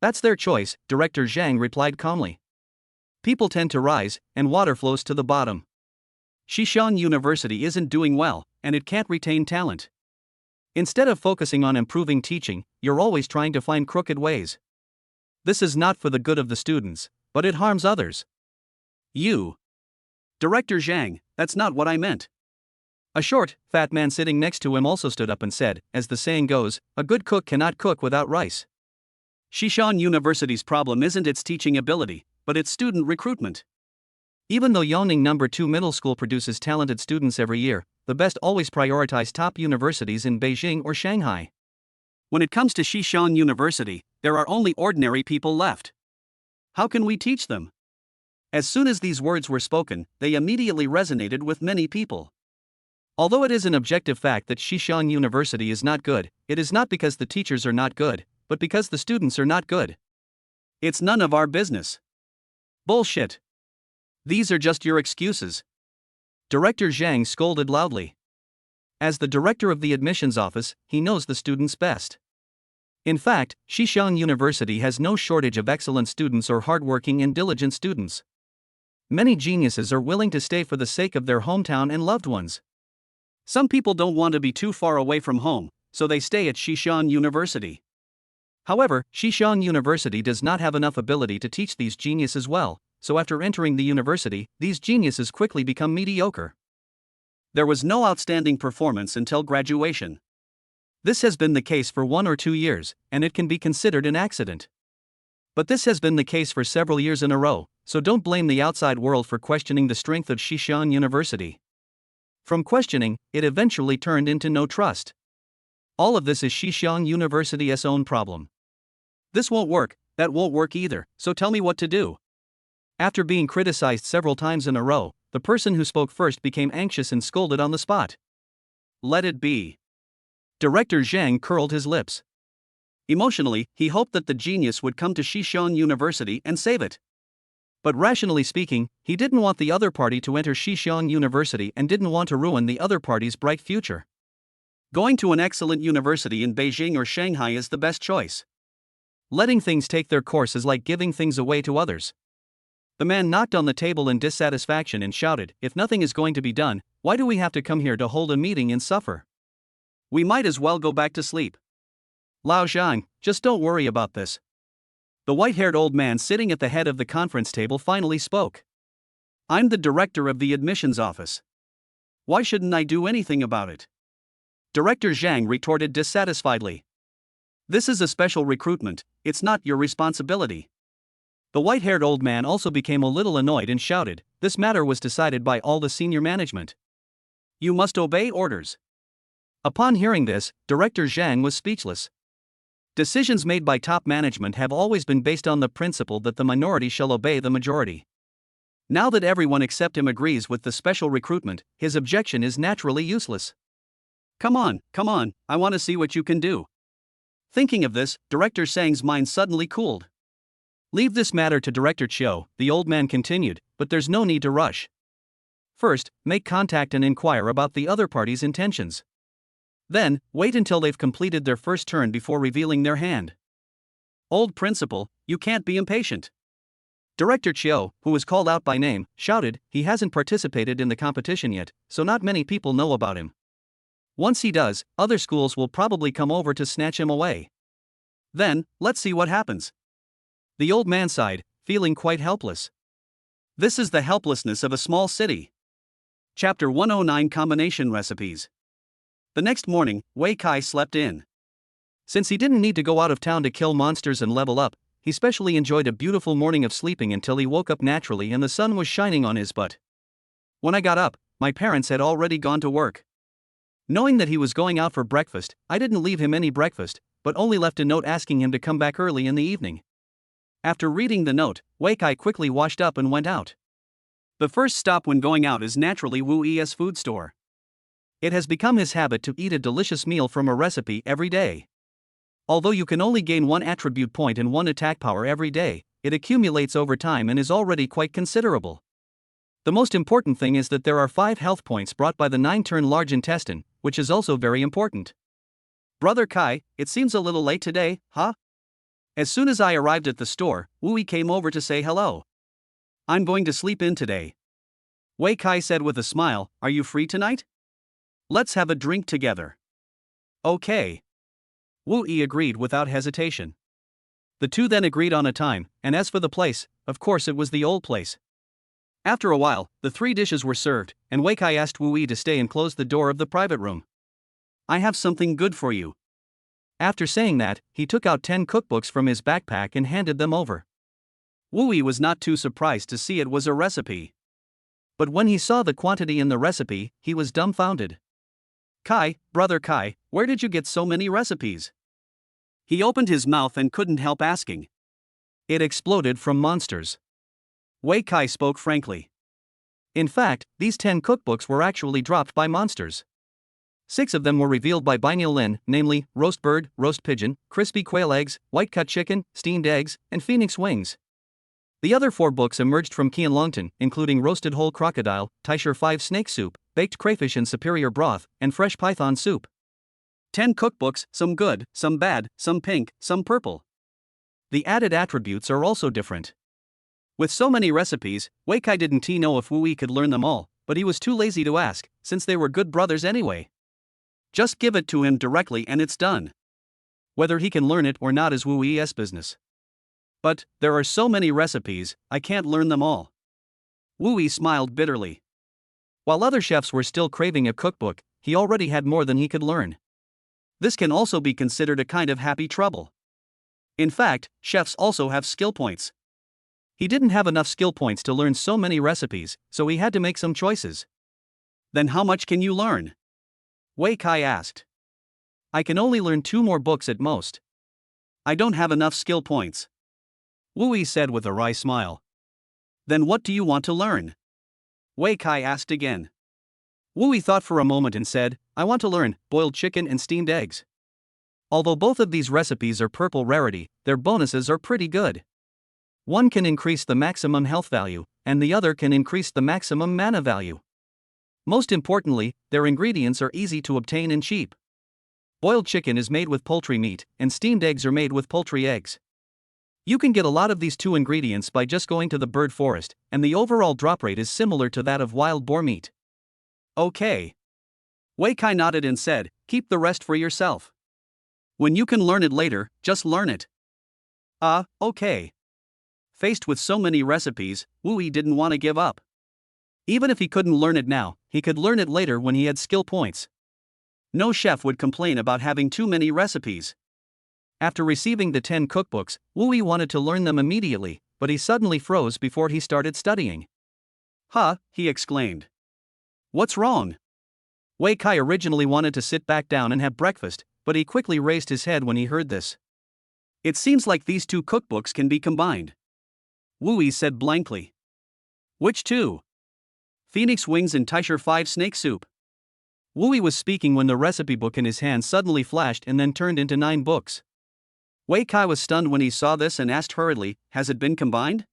That's their choice, Director Zhang replied calmly. People tend to rise, and water flows to the bottom. Xishan University isn't doing well, and it can't retain talent. Instead of focusing on improving teaching, you're always trying to find crooked ways. This is not for the good of the students, but it harms others. You. Director Zhang, that's not what I meant. A short, fat man sitting next to him also stood up and said, as the saying goes, a good cook cannot cook without rice. Xishan University's problem isn't its teaching ability, but its student recruitment. Even though Yongning No. 2 Middle School produces talented students every year, the best always prioritize top universities in Beijing or Shanghai. When it comes to Xishan University, there are only ordinary people left. How can we teach them? As soon as these words were spoken, they immediately resonated with many people. Although it is an objective fact that Xishan University is not good, it is not because the teachers are not good, but because the students are not good. It's none of our business. Bullshit. These are just your excuses. Director Zhang scolded loudly. As the director of the admissions office, he knows the students best. In fact, Xishan University has no shortage of excellent students or hardworking and diligent students. Many geniuses are willing to stay for the sake of their hometown and loved ones. Some people don't want to be too far away from home, so they stay at Xishan University. However, Xishan University does not have enough ability to teach these geniuses well, so after entering the university, these geniuses quickly become mediocre. There was no outstanding performance until graduation. This has been the case for 1 or 2 years, and it can be considered an accident. But this has been the case for several years in a row, so don't blame the outside world for questioning the strength of Xishan University. From questioning, it eventually turned into no trust. All of this is Xishan University's own problem. This won't work, that won't work either, so tell me what to do. After being criticized several times in a row, the person who spoke first became anxious and scolded on the spot. Let it be. Director Zhang curled his lips. Emotionally, he hoped that the genius would come to Xishan University and save it. But rationally speaking, he didn't want the other party to enter Xishan University and didn't want to ruin the other party's bright future. Going to an excellent university in Beijing or Shanghai is the best choice. Letting things take their course is like giving things away to others. The man knocked on the table in dissatisfaction and shouted, "If nothing is going to be done, why do we have to come here to hold a meeting and suffer? We might as well go back to sleep." "Lao Zhang, just don't worry about this." The white-haired old man sitting at the head of the conference table finally spoke. "I'm the director of the admissions office. Why shouldn't I do anything about it?" Director Zhang retorted dissatisfiedly. "This is a special recruitment, it's not your responsibility." The white-haired old man also became a little annoyed and shouted, "This matter was decided by all the senior management. You must obey orders." Upon hearing this, Director Zhang was speechless. Decisions made by top management have always been based on the principle that the minority shall obey the majority. Now that everyone except him agrees with the special recruitment, his objection is naturally useless. Come on, I want to see what you can do." Thinking of this, Director Zhang's mind suddenly cooled. "Leave this matter to Director Chiu," the old man continued, "but there's no need to rush. First, make contact and inquire about the other party's intentions. Then, wait until they've completed their first turn before revealing their hand. Old principal, you can't be impatient." Director Chiu, who was called out by name, shouted, "He hasn't participated in the competition yet, so not many people know about him. Once he does, other schools will probably come over to snatch him away. Then, let's see what happens." The old man sighed, feeling quite helpless. This is the helplessness of a small city. Chapter 109 Combination Recipes. The next morning, Wei Kai slept in. Since he didn't need to go out of town to kill monsters and level up, he specially enjoyed a beautiful morning of sleeping until he woke up naturally and the sun was shining on his butt. When I got up, my parents had already gone to work. Knowing that he was going out for breakfast, I didn't leave him any breakfast, but only left a note asking him to come back early in the evening. After reading the note, Wei Kai quickly washed up and went out. The first stop when going out is naturally Wu Yi's food store. It has become his habit to eat a delicious meal from a recipe every day. Although you can only gain 1 attribute point and 1 attack power every day, it accumulates over time and is already quite considerable. The most important thing is that there are 5 health points brought by the 9-turn large intestine, which is also very important. "Brother Kai, it seems a little late today, huh?" As soon as I arrived at the store, Wu Yi came over to say hello. "I'm going to sleep in today." Wei Kai said with a smile, "Are you free tonight? Let's have a drink together." "Okay." Wu Yi agreed without hesitation. The two then agreed on a time, and as for the place, of course it was the old place. After a while, the 3 dishes were served, and Wei Kai asked Wu Yi to stay and close the door of the private room. "I have something good for you." After saying that, he took out 10 cookbooks from his backpack and handed them over. Wu Yi was not too surprised to see it was a recipe. But when he saw the quantity in the recipe, he was dumbfounded. "Kai, brother Kai, where did you get so many recipes?" He opened his mouth and couldn't help asking. "It exploded from monsters." Wei Kai spoke frankly. In fact, these 10 cookbooks were actually dropped by monsters. 6 of them were revealed by Bineal Lin, namely, roast bird, roast pigeon, crispy quail eggs, white cut chicken, steamed eggs, and phoenix wings. The other 4 books emerged from Qianlongtan, including roasted whole crocodile, Taisher 5 snake soup, baked crayfish in superior broth, and fresh python soup. 10 cookbooks, some good, some bad, some pink, some purple. The added attributes are also different. With so many recipes, Wei Kai didn't know if Wu Yi could learn them all, but he was too lazy to ask, since they were good brothers anyway. Just give it to him directly and it's done. Whether he can learn it or not is Wu Yi's business. But, there are so many recipes, I can't learn them all. Wu Yi smiled bitterly. While other chefs were still craving a cookbook, he already had more than he could learn. This can also be considered a kind of happy trouble. In fact, chefs also have skill points. He didn't have enough skill points to learn so many recipes, so he had to make some choices. Then how much can you learn? Wei Kai asked. I can only learn 2 more books at most. I don't have enough skill points. Wu Yi said with a wry smile. Then what do you want to learn? Wei Kai asked again. Wu Yi thought for a moment and said, I want to learn boiled chicken and steamed eggs. Although both of these recipes are purple rarity, their bonuses are pretty good. One can increase the maximum health value, and the other can increase the maximum mana value. Most importantly, their ingredients are easy to obtain and cheap. Boiled chicken is made with poultry meat, and steamed eggs are made with poultry eggs. You can get a lot of these two ingredients by just going to the bird forest, and the overall drop rate is similar to that of wild boar meat. Okay. Wei Kai nodded and said, keep the rest for yourself. When you can learn it later, just learn it. Okay. Faced with so many recipes, Wu Yi didn't want to give up. Even if he couldn't learn it now, he could learn it later when he had skill points. No chef would complain about having too many recipes. After receiving the 10 cookbooks, Wu Yi wanted to learn them immediately, but he suddenly froze before he started studying. He exclaimed. What's wrong? Wei Kai originally wanted to sit back down and have breakfast, but he quickly raised his head when he heard this. It seems like these two cookbooks can be combined. Wu Yi said blankly. Which two? Phoenix wings and Taisher 5 snake soup. Wu Yi was speaking when the recipe book in his hand suddenly flashed and then turned into 9 books. Wei Kai was stunned when he saw this and asked hurriedly, has it been combined?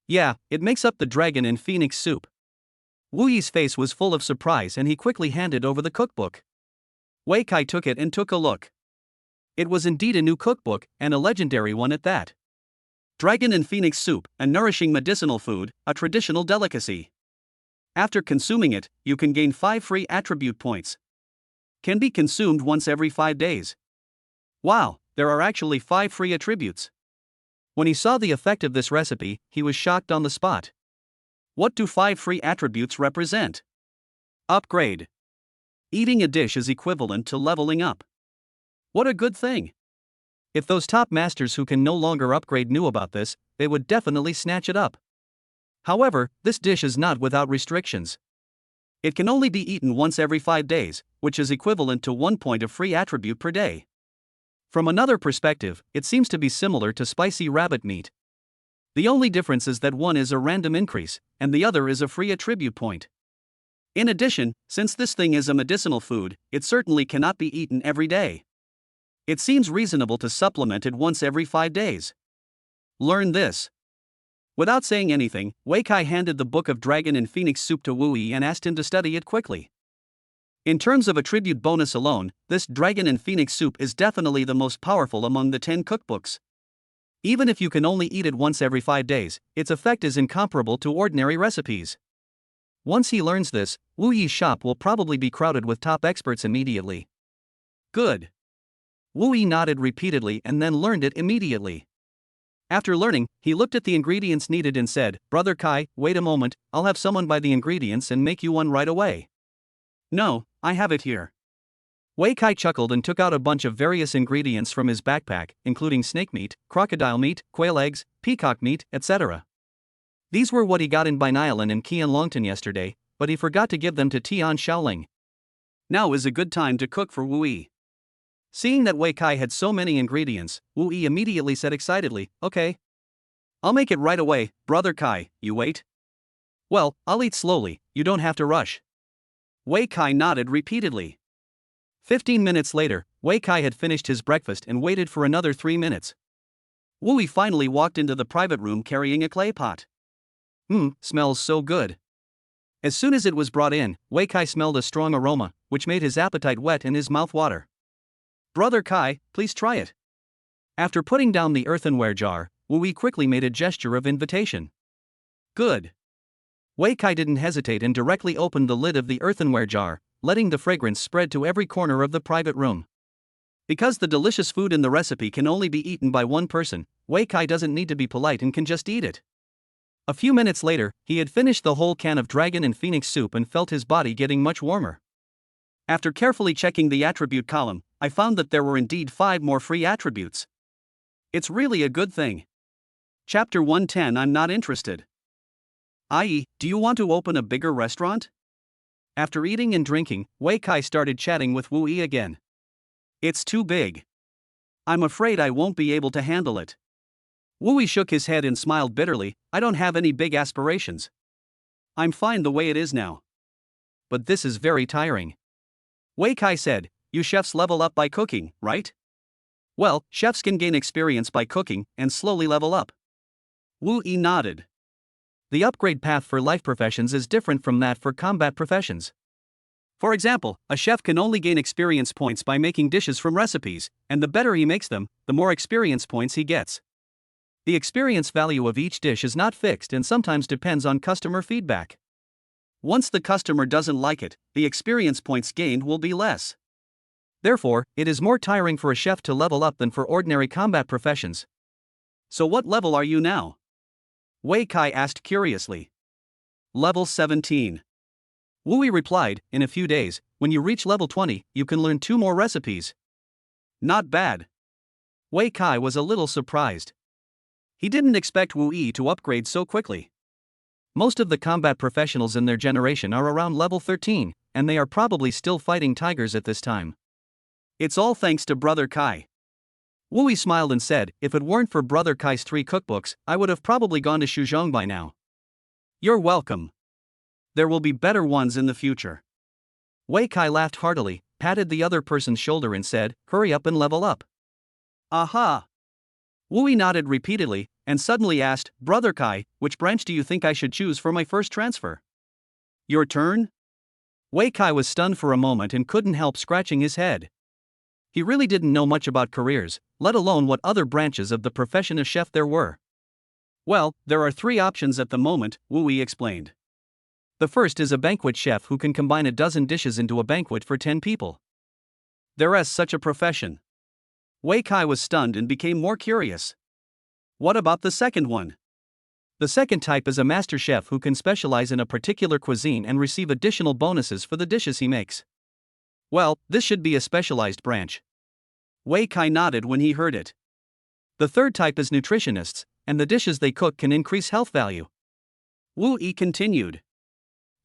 Yeah, it makes up the dragon and phoenix soup. Wu Yi's face was full of surprise and he quickly handed over the cookbook. Wei Kai took it and took a look. It was indeed a new cookbook, and a legendary one at that. Dragon and phoenix soup, a nourishing medicinal food, a traditional delicacy. After consuming it, you can gain 5 free attribute points. Can be consumed once every 5 days. Wow, there are actually 5 free attributes. When he saw the effect of this recipe, he was shocked on the spot. What do 5 free attributes represent? Upgrade. Eating a dish is equivalent to leveling up. What a good thing! If those top masters who can no longer upgrade knew about this, they would definitely snatch it up. However, this dish is not without restrictions. It can only be eaten once every 5 days, which is equivalent to 1 point of free attribute per day. From another perspective, it seems to be similar to spicy rabbit meat. The only difference is that one is a random increase, and the other is a free attribute point. In addition, since this thing is a medicinal food, it certainly cannot be eaten every day. It seems reasonable to supplement it once every 5 days. Learn this. Without saying anything, Wei Kai handed the book of Dragon and Phoenix Soup to Wu Yi and asked him to study it quickly. In terms of attribute bonus alone, this Dragon and Phoenix Soup is definitely the most powerful among the 10 cookbooks. Even if you can only eat it once every 5 days, its effect is incomparable to ordinary recipes. Once he learns this, Wu Yi's shop will probably be crowded with top experts immediately. Good. Wu Yi nodded repeatedly and then learned it immediately. After learning, he looked at the ingredients needed and said, Brother Kai, wait a moment, I'll have someone buy the ingredients and make you one right away. No, I have it here. Wei Kai chuckled and took out a bunch of various ingredients from his backpack, including snake meat, crocodile meat, quail eggs, peacock meat, etc. These were what he got in Binailan and Qian Longtan yesterday, but he forgot to give them to Tian Shaoling. Now is a good time to cook for Wu Yi. Seeing that Wei Kai had so many ingredients, Wu Yi immediately said excitedly, okay. I'll make it right away, Brother Kai, you wait? Well, I'll eat slowly, you don't have to rush. Wei Kai nodded repeatedly. 15 minutes later, Wei Kai had finished his breakfast and waited for another 3 minutes. Wu Yi finally walked into the private room carrying a clay pot. Smells so good. As soon as it was brought in, Wei Kai smelled a strong aroma, which made his appetite wet and his mouth water. Brother Kai, please try it. After putting down the earthenware jar, Wu Yi quickly made a gesture of invitation. Good. Wei Kai didn't hesitate and directly opened the lid of the earthenware jar, letting the fragrance spread to every corner of the private room. Because the delicious food in the recipe can only be eaten by one person, Wei Kai doesn't need to be polite and can just eat it. A few minutes later, he had finished the whole can of Dragon and Phoenix Soup and felt his body getting much warmer. After carefully checking the attribute column, I found that there were indeed 5 more free attributes. It's really a good thing. Chapter 110 I'm not interested. I.e., do you want to open a bigger restaurant? After eating and drinking, Wei Kai started chatting with Wu Yi again. It's too big. I'm afraid I won't be able to handle it. Wu Yi shook his head and smiled bitterly, I don't have any big aspirations. I'm fine the way it is now. But this is very tiring. Wei Kai said, you chefs level up by cooking, right? Well, chefs can gain experience by cooking and slowly level up. Wu Yi nodded. The upgrade path for life professions is different from that for combat professions. For example, a chef can only gain experience points by making dishes from recipes, and the better he makes them, the more experience points he gets. The experience value of each dish is not fixed and sometimes depends on customer feedback. Once the customer doesn't like it, the experience points gained will be less. Therefore, it is more tiring for a chef to level up than for ordinary combat professions. So what level are you now? Wei Kai asked curiously. Level 17. Wu Yi replied, in a few days, when you reach level 20, you can learn 2 more recipes. Not bad. Wei Kai was a little surprised. He didn't expect Wu Yi to upgrade so quickly. Most of the combat professionals in their generation are around level 13, and they are probably still fighting tigers at this time. It's all thanks to Brother Kai. Wu Yi smiled and said, if it weren't for Brother Kai's 3 cookbooks, I would have probably gone to Shaoling by now. You're welcome. There will be better ones in the future. Wei Kai laughed heartily, patted the other person's shoulder and said, hurry up and level up. Aha! Wu Yi nodded repeatedly, and suddenly asked, Brother Kai, which branch do you think I should choose for my first transfer? Your turn? Wei Kai was stunned for a moment and couldn't help scratching his head. He really didn't know much about careers, let alone what other branches of the profession of chef there were. Well, there are 3 options at the moment, Wu Yi explained. The first is a banquet chef who can combine a dozen dishes into a banquet for 10 people. There is such a profession. Wei Kai was stunned and became more curious. What about the second one? The second type is a master chef who can specialize in a particular cuisine and receive additional bonuses for the dishes he makes. Well, this should be a specialized branch. Wei Kai nodded when he heard it. The third type is nutritionists, and the dishes they cook can increase health value. Wu Yi continued.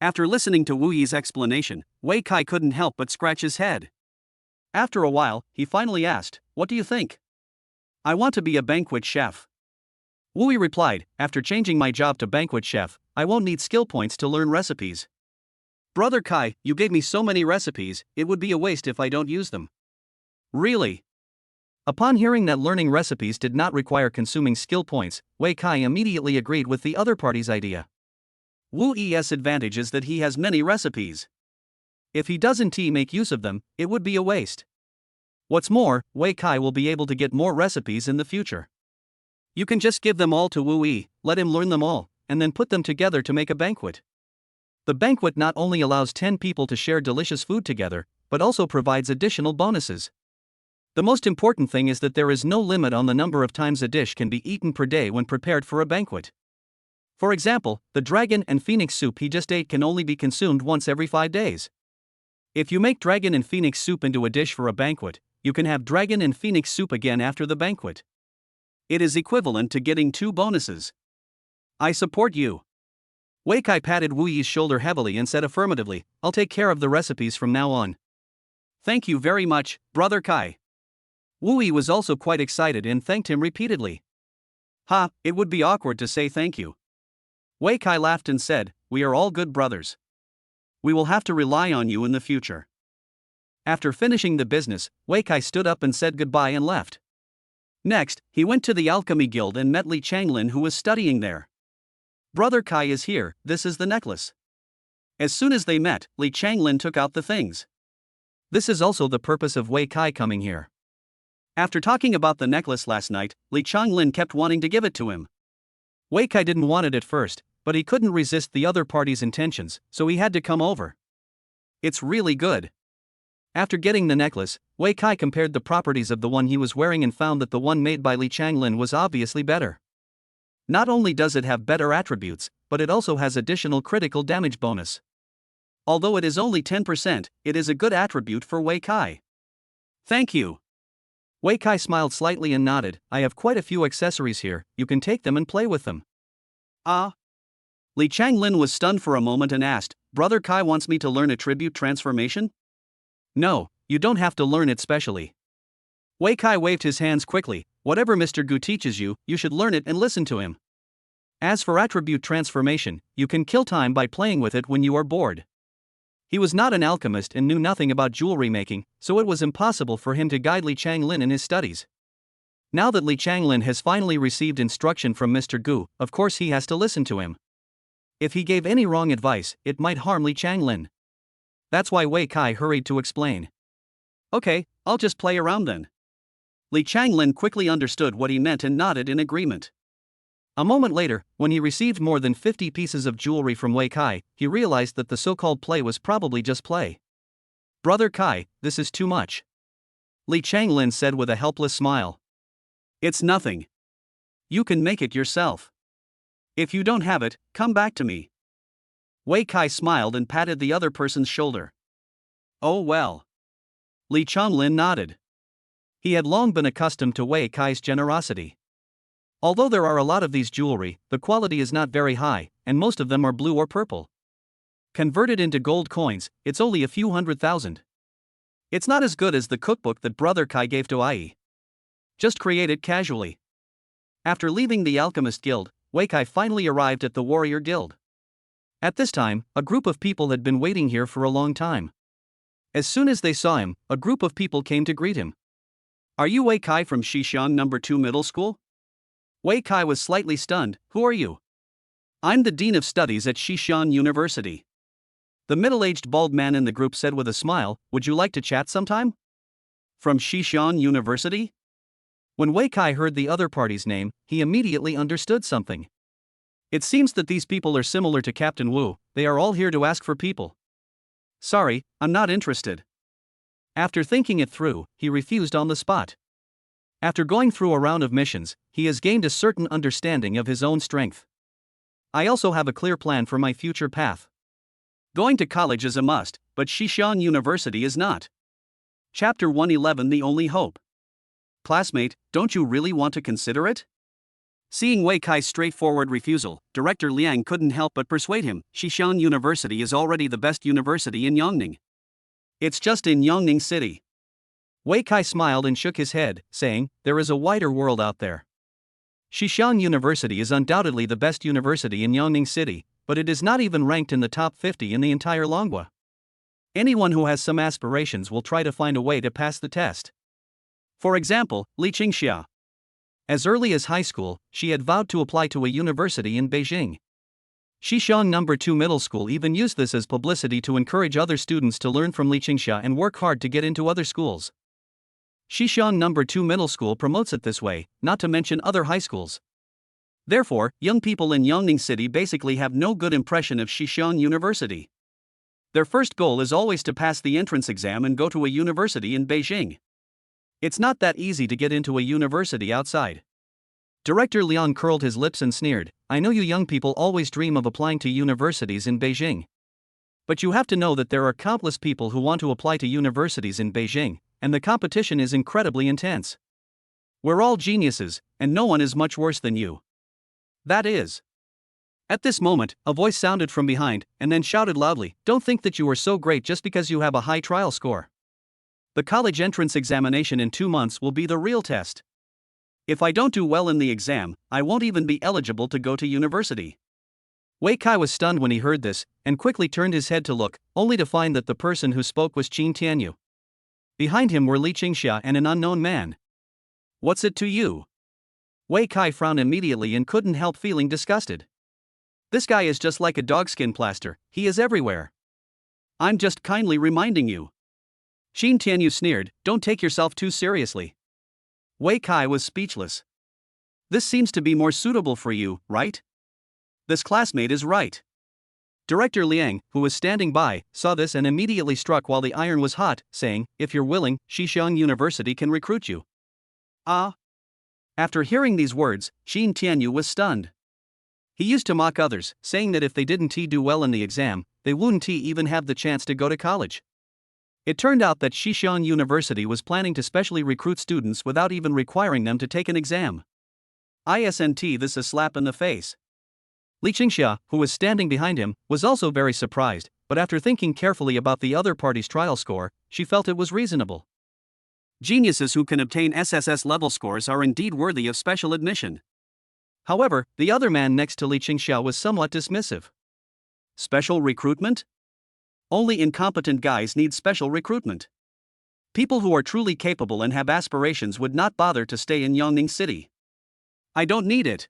After listening to Wu Yi's explanation, Wei Kai couldn't help but scratch his head. After a while, he finally asked, what do you think? I want to be a banquet chef. Wu Yi replied, after changing my job to banquet chef, I won't need skill points to learn recipes. Brother Kai, you gave me so many recipes, it would be a waste if I don't use them. Really? Upon hearing that learning recipes did not require consuming skill points, Wei Kai immediately agreed with the other party's idea. Wu Yi's advantage is that he has many recipes. If he doesn't make use of them, it would be a waste. What's more, Wei Kai will be able to get more recipes in the future. You can just give them all to Wu Yi, let him learn them all, and then put them together to make a banquet. The banquet not only allows 10 people to share delicious food together, but also provides additional bonuses. The most important thing is that there is no limit on the number of times a dish can be eaten per day when prepared for a banquet. For example, the dragon and phoenix soup he just ate can only be consumed once every 5 days. If you make dragon and phoenix soup into a dish for a banquet, you can have dragon and phoenix soup again after the banquet. It is equivalent to getting 2 bonuses. I support you. Wei Kai patted Wu Yi's shoulder heavily and said affirmatively, I'll take care of the recipes from now on. Thank you very much, Brother Kai. Wu Yi was also quite excited and thanked him repeatedly. It would be awkward to say thank you. Wei Kai laughed and said, we are all good brothers. We will have to rely on you in the future. After finishing the business, Wei Kai stood up and said goodbye and left. Next, he went to the Alchemy Guild and met Li Changlin, who was studying there. Brother Kai is here, this is the necklace. As soon as they met, Li Changlin took out the things. This is also the purpose of Wei Kai coming here. After talking about the necklace last night, Li Changlin kept wanting to give it to him. Wei Kai didn't want it at first, but he couldn't resist the other party's intentions, so he had to come over. It's really good. After getting the necklace, Wei Kai compared the properties of the one he was wearing and found that the one made by Li Changlin was obviously better. Not only does it have better attributes, but it also has additional critical damage bonus. Although it is only 10%, it is a good attribute for Wei Kai. Thank you. Wei Kai smiled slightly and nodded, I have quite a few accessories here, you can take them and play with them. Li Changlin was stunned for a moment and asked, Brother Kai wants me to learn attribute transformation? No, you don't have to learn it specially. Wei Kai waved his hands quickly, whatever Mr. Gu teaches you, you should learn it and listen to him. As for attribute transformation, you can kill time by playing with it when you are bored. He was not an alchemist and knew nothing about jewelry making, so it was impossible for him to guide Li Changlin in his studies. Now that Li Changlin has finally received instruction from Mr. Gu, of course he has to listen to him. If he gave any wrong advice, it might harm Li Changlin. That's why Wei Kai hurried to explain. Okay, I'll just play around then. Li Changlin quickly understood what he meant and nodded in agreement. A moment later, when he received more than 50 pieces of jewelry from Wei Kai, he realized that the so-called play was probably just play. "Brother Kai, this is too much," Li Changlin said with a helpless smile. "It's nothing. You can make it yourself. If you don't have it, come back to me." Wei Kai smiled and patted the other person's shoulder. "Oh well." Li Changlin nodded. He had long been accustomed to Wei Kai's generosity. Although there are a lot of these jewelry, the quality is not very high, and most of them are blue or purple. Converted into gold coins, it's only a few 100,000. It's not as good as the cookbook that Brother Kai gave to Ai. Just create it casually. After leaving the Alchemist Guild, Wei Kai finally arrived at the Warrior Guild. At this time, a group of people had been waiting here for a long time. As soon as they saw him, a group of people came to greet him. "Are you Wei Kai from Xishan No. 2 Middle School?" Wei Kai was slightly stunned. "Who are you?" "I'm the Dean of Studies at Xishan University." The middle-aged bald man in the group said with a smile, "Would you like to chat sometime?" "From Xishan University?" When Wei Kai heard the other party's name, he immediately understood something. It seems that these people are similar to Captain Wu, they are all here to ask for people. "Sorry, I'm not interested." After thinking it through, he refused on the spot. After going through a round of missions, he has gained a certain understanding of his own strength. "I also have a clear plan for my future path. Going to college is a must, but Xishan University is not." Chapter 111 The Only Hope. "Classmate, don't you really want to consider it?" Seeing Wei Kai's straightforward refusal, Director Liang couldn't help but persuade him. "Xishan University is already the best university in Yongning. It's just in Yongning City." Wei Kai smiled and shook his head, saying, "There is a wider world out there. Xishan University is undoubtedly the best university in Yongning City, but it is not even ranked in the top 50 in the entire Longhua. Anyone who has some aspirations will try to find a way to pass the test. For example, Li Qingxia. As early as high school, she had vowed to apply to a university in Beijing. Xishan No. 2 Middle School even used this as publicity to encourage other students to learn from Li Qingxia and work hard to get into other schools. Xishan No. 2 Middle School promotes it this way, not to mention other high schools. Therefore, young people in Yongning City basically have no good impression of Xishan University. Their first goal is always to pass the entrance exam and go to a university in Beijing. It's not that easy to get into a university outside." Director Liang curled his lips and sneered, "I know you young people always dream of applying to universities in Beijing. But you have to know that there are countless people who want to apply to universities in Beijing, and the competition is incredibly intense. We're all geniuses, and no one is much worse than you. That is." At this moment, a voice sounded from behind, and then shouted loudly, "Don't think that you are so great just because you have a high trial score. The college entrance examination in 2 months will be the real test. If I don't do well in the exam, I won't even be eligible to go to university." Wei Kai was stunned when he heard this, and quickly turned his head to look, only to find that the person who spoke was Qin Tianyu. Behind him were Li Qingxia and an unknown man. "What's it to you?" Wei Kai frowned immediately and couldn't help feeling disgusted. "This guy is just like a dogskin plaster, he is everywhere. I'm just kindly reminding you." Qin Tianyu sneered, "Don't take yourself too seriously." Wei Kai was speechless. "This seems to be more suitable for you, right? This classmate is right." Director Liang, who was standing by, saw this and immediately struck while the iron was hot, saying, "If you're willing, Xishan University can recruit you." "Ah." After hearing these words, Qin Tianyu was stunned. He used to mock others, saying that if they didn't do well in the exam, they wouldn't even have the chance to go to college. It turned out that Xishan University was planning to specially recruit students without even requiring them to take an exam. Isn't this a slap in the face? Li Qingxia, who was standing behind him, was also very surprised, but after thinking carefully about the other party's trial score, she felt it was reasonable. Geniuses who can obtain SSS level scores are indeed worthy of special admission. However, the other man next to Li Qingxia was somewhat dismissive. Special recruitment? Only incompetent guys need special recruitment. People who are truly capable and have aspirations would not bother to stay in Yongning City. I don't need it.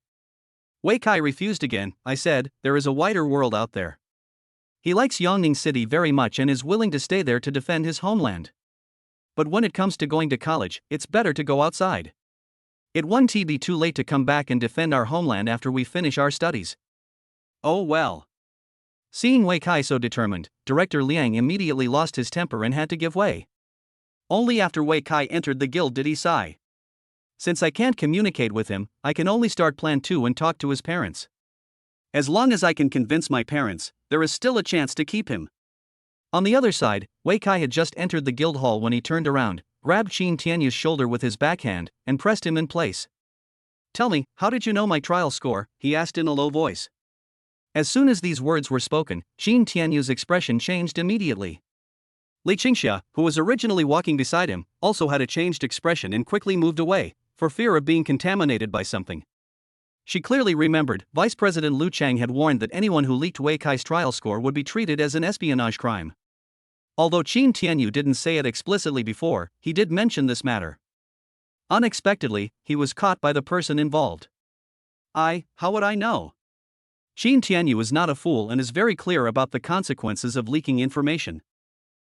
Wei Kai refused again. "I said, there is a wider world out there. He likes Yongning City very much and is willing to stay there to defend his homeland. But when it comes to going to college, it's better to go outside. It won't be too late to come back and defend our homeland after we finish our studies. Oh well. Seeing Wei Kai so determined, Director Liang immediately lost his temper and had to give way. Only after Wei Kai entered the guild did he sigh. Since I can't communicate with him, I can only start Plan 2 and talk to his parents. As long as I can convince my parents, there is still a chance to keep him. On the other side, Wei Kai had just entered the guild hall when he turned around, grabbed Qin Tianyu's shoulder with his backhand, and pressed him in place. Tell me, how did you know my trial score? He asked in a low voice. As soon as these words were spoken, Qin Tianyu's expression changed immediately. Li Qingxia, who was originally walking beside him, also had a changed expression and quickly moved away, for fear of being contaminated by something. She clearly remembered Vice President Liu Chang had warned that anyone who leaked Wei Kai's trial score would be treated as an espionage crime. Although Qin Tianyu didn't say it explicitly before, he did mention this matter. Unexpectedly, he was caught by the person involved. How would I know? Qin Tianyu is not a fool and is very clear about the consequences of leaking information.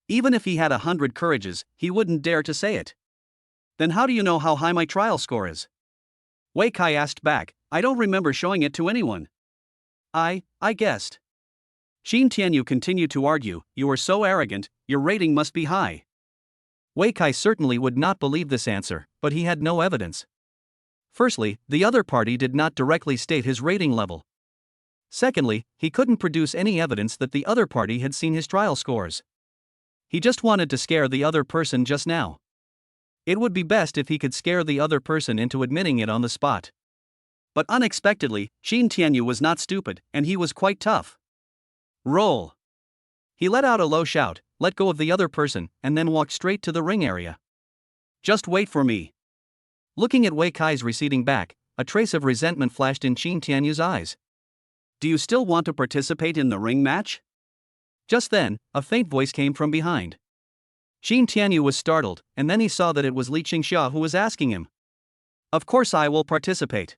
Even if he had 100 courages, he wouldn't dare to say it. Then how do you know how high my trial score is? Wei Kai asked back. I don't remember showing it to anyone. I guessed. Qin Tianyu continued to argue, you are so arrogant, your rating must be high. Wei Kai certainly would not believe this answer, but he had no evidence. Firstly, the other party did not directly state his rating level. Secondly, he couldn't produce any evidence that the other party had seen his trial scores. He just wanted to scare the other person just now. It would be best if he could scare the other person into admitting it on the spot. But unexpectedly, Qin Tianyu was not stupid, and he was quite tough. Roll. He let out a low shout, let go of the other person, and then walked straight to the ring area. Just wait for me. Looking at Wei Kai's receding back, a trace of resentment flashed in Qin Tianyu's eyes. Do you still want to participate in the ring match? Just then, a faint voice came from behind. Qin Tianyu was startled, and then he saw that it was Li Qingxia who was asking him. Of course I will participate.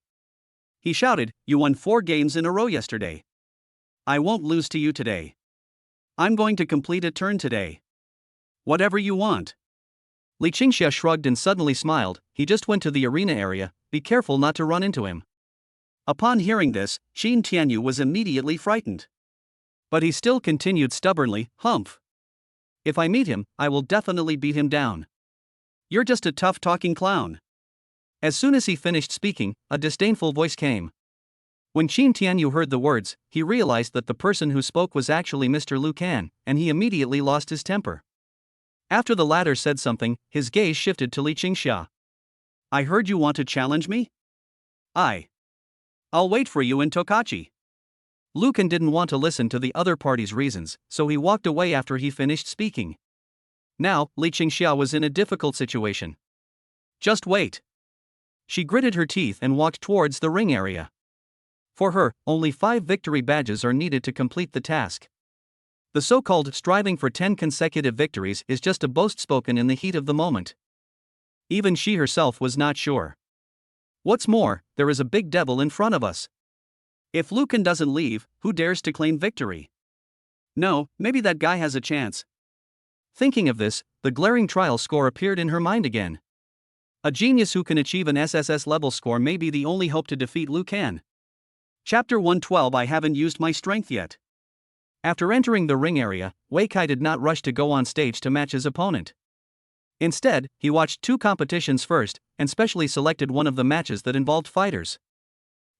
He shouted, you won 4 games in a row yesterday. I won't lose to you today. I'm going to complete a turn today. Whatever you want. Li Qingxia shrugged and suddenly smiled. He just went to the arena area, be careful not to run into him. Upon hearing this, Qin Tianyu was immediately frightened. But he still continued stubbornly, humph. If I meet him, I will definitely beat him down. You're just a tough talking clown. As soon as he finished speaking, a disdainful voice came. When Qin Tianyu heard the words, he realized that the person who spoke was actually Mr. Liu Kan, and he immediately lost his temper. After the latter said something, his gaze shifted to Li Qingxia. I heard you want to challenge me? I'll wait for you in Tokachi. Liu Kan didn't want to listen to the other party's reasons, so he walked away after he finished speaking. Now, Li Qingxia was in a difficult situation. Just wait. She gritted her teeth and walked towards the ring area. For her, only 5 victory badges are needed to complete the task. The so-called striving for 10 consecutive victories is just a boast spoken in the heat of the moment. Even she herself was not sure. What's more, there is a big devil in front of us. If Liu Kan doesn't leave, who dares to claim victory? No, maybe that guy has a chance. Thinking of this, the glaring trial score appeared in her mind again. A genius who can achieve an SSS level score may be the only hope to defeat Liu Kan. Chapter 112 I haven't used my strength yet. After entering the ring area, Wei Kai did not rush to go on stage to match his opponent. Instead, he watched 2 competitions first, and specially selected one of the matches that involved fighters.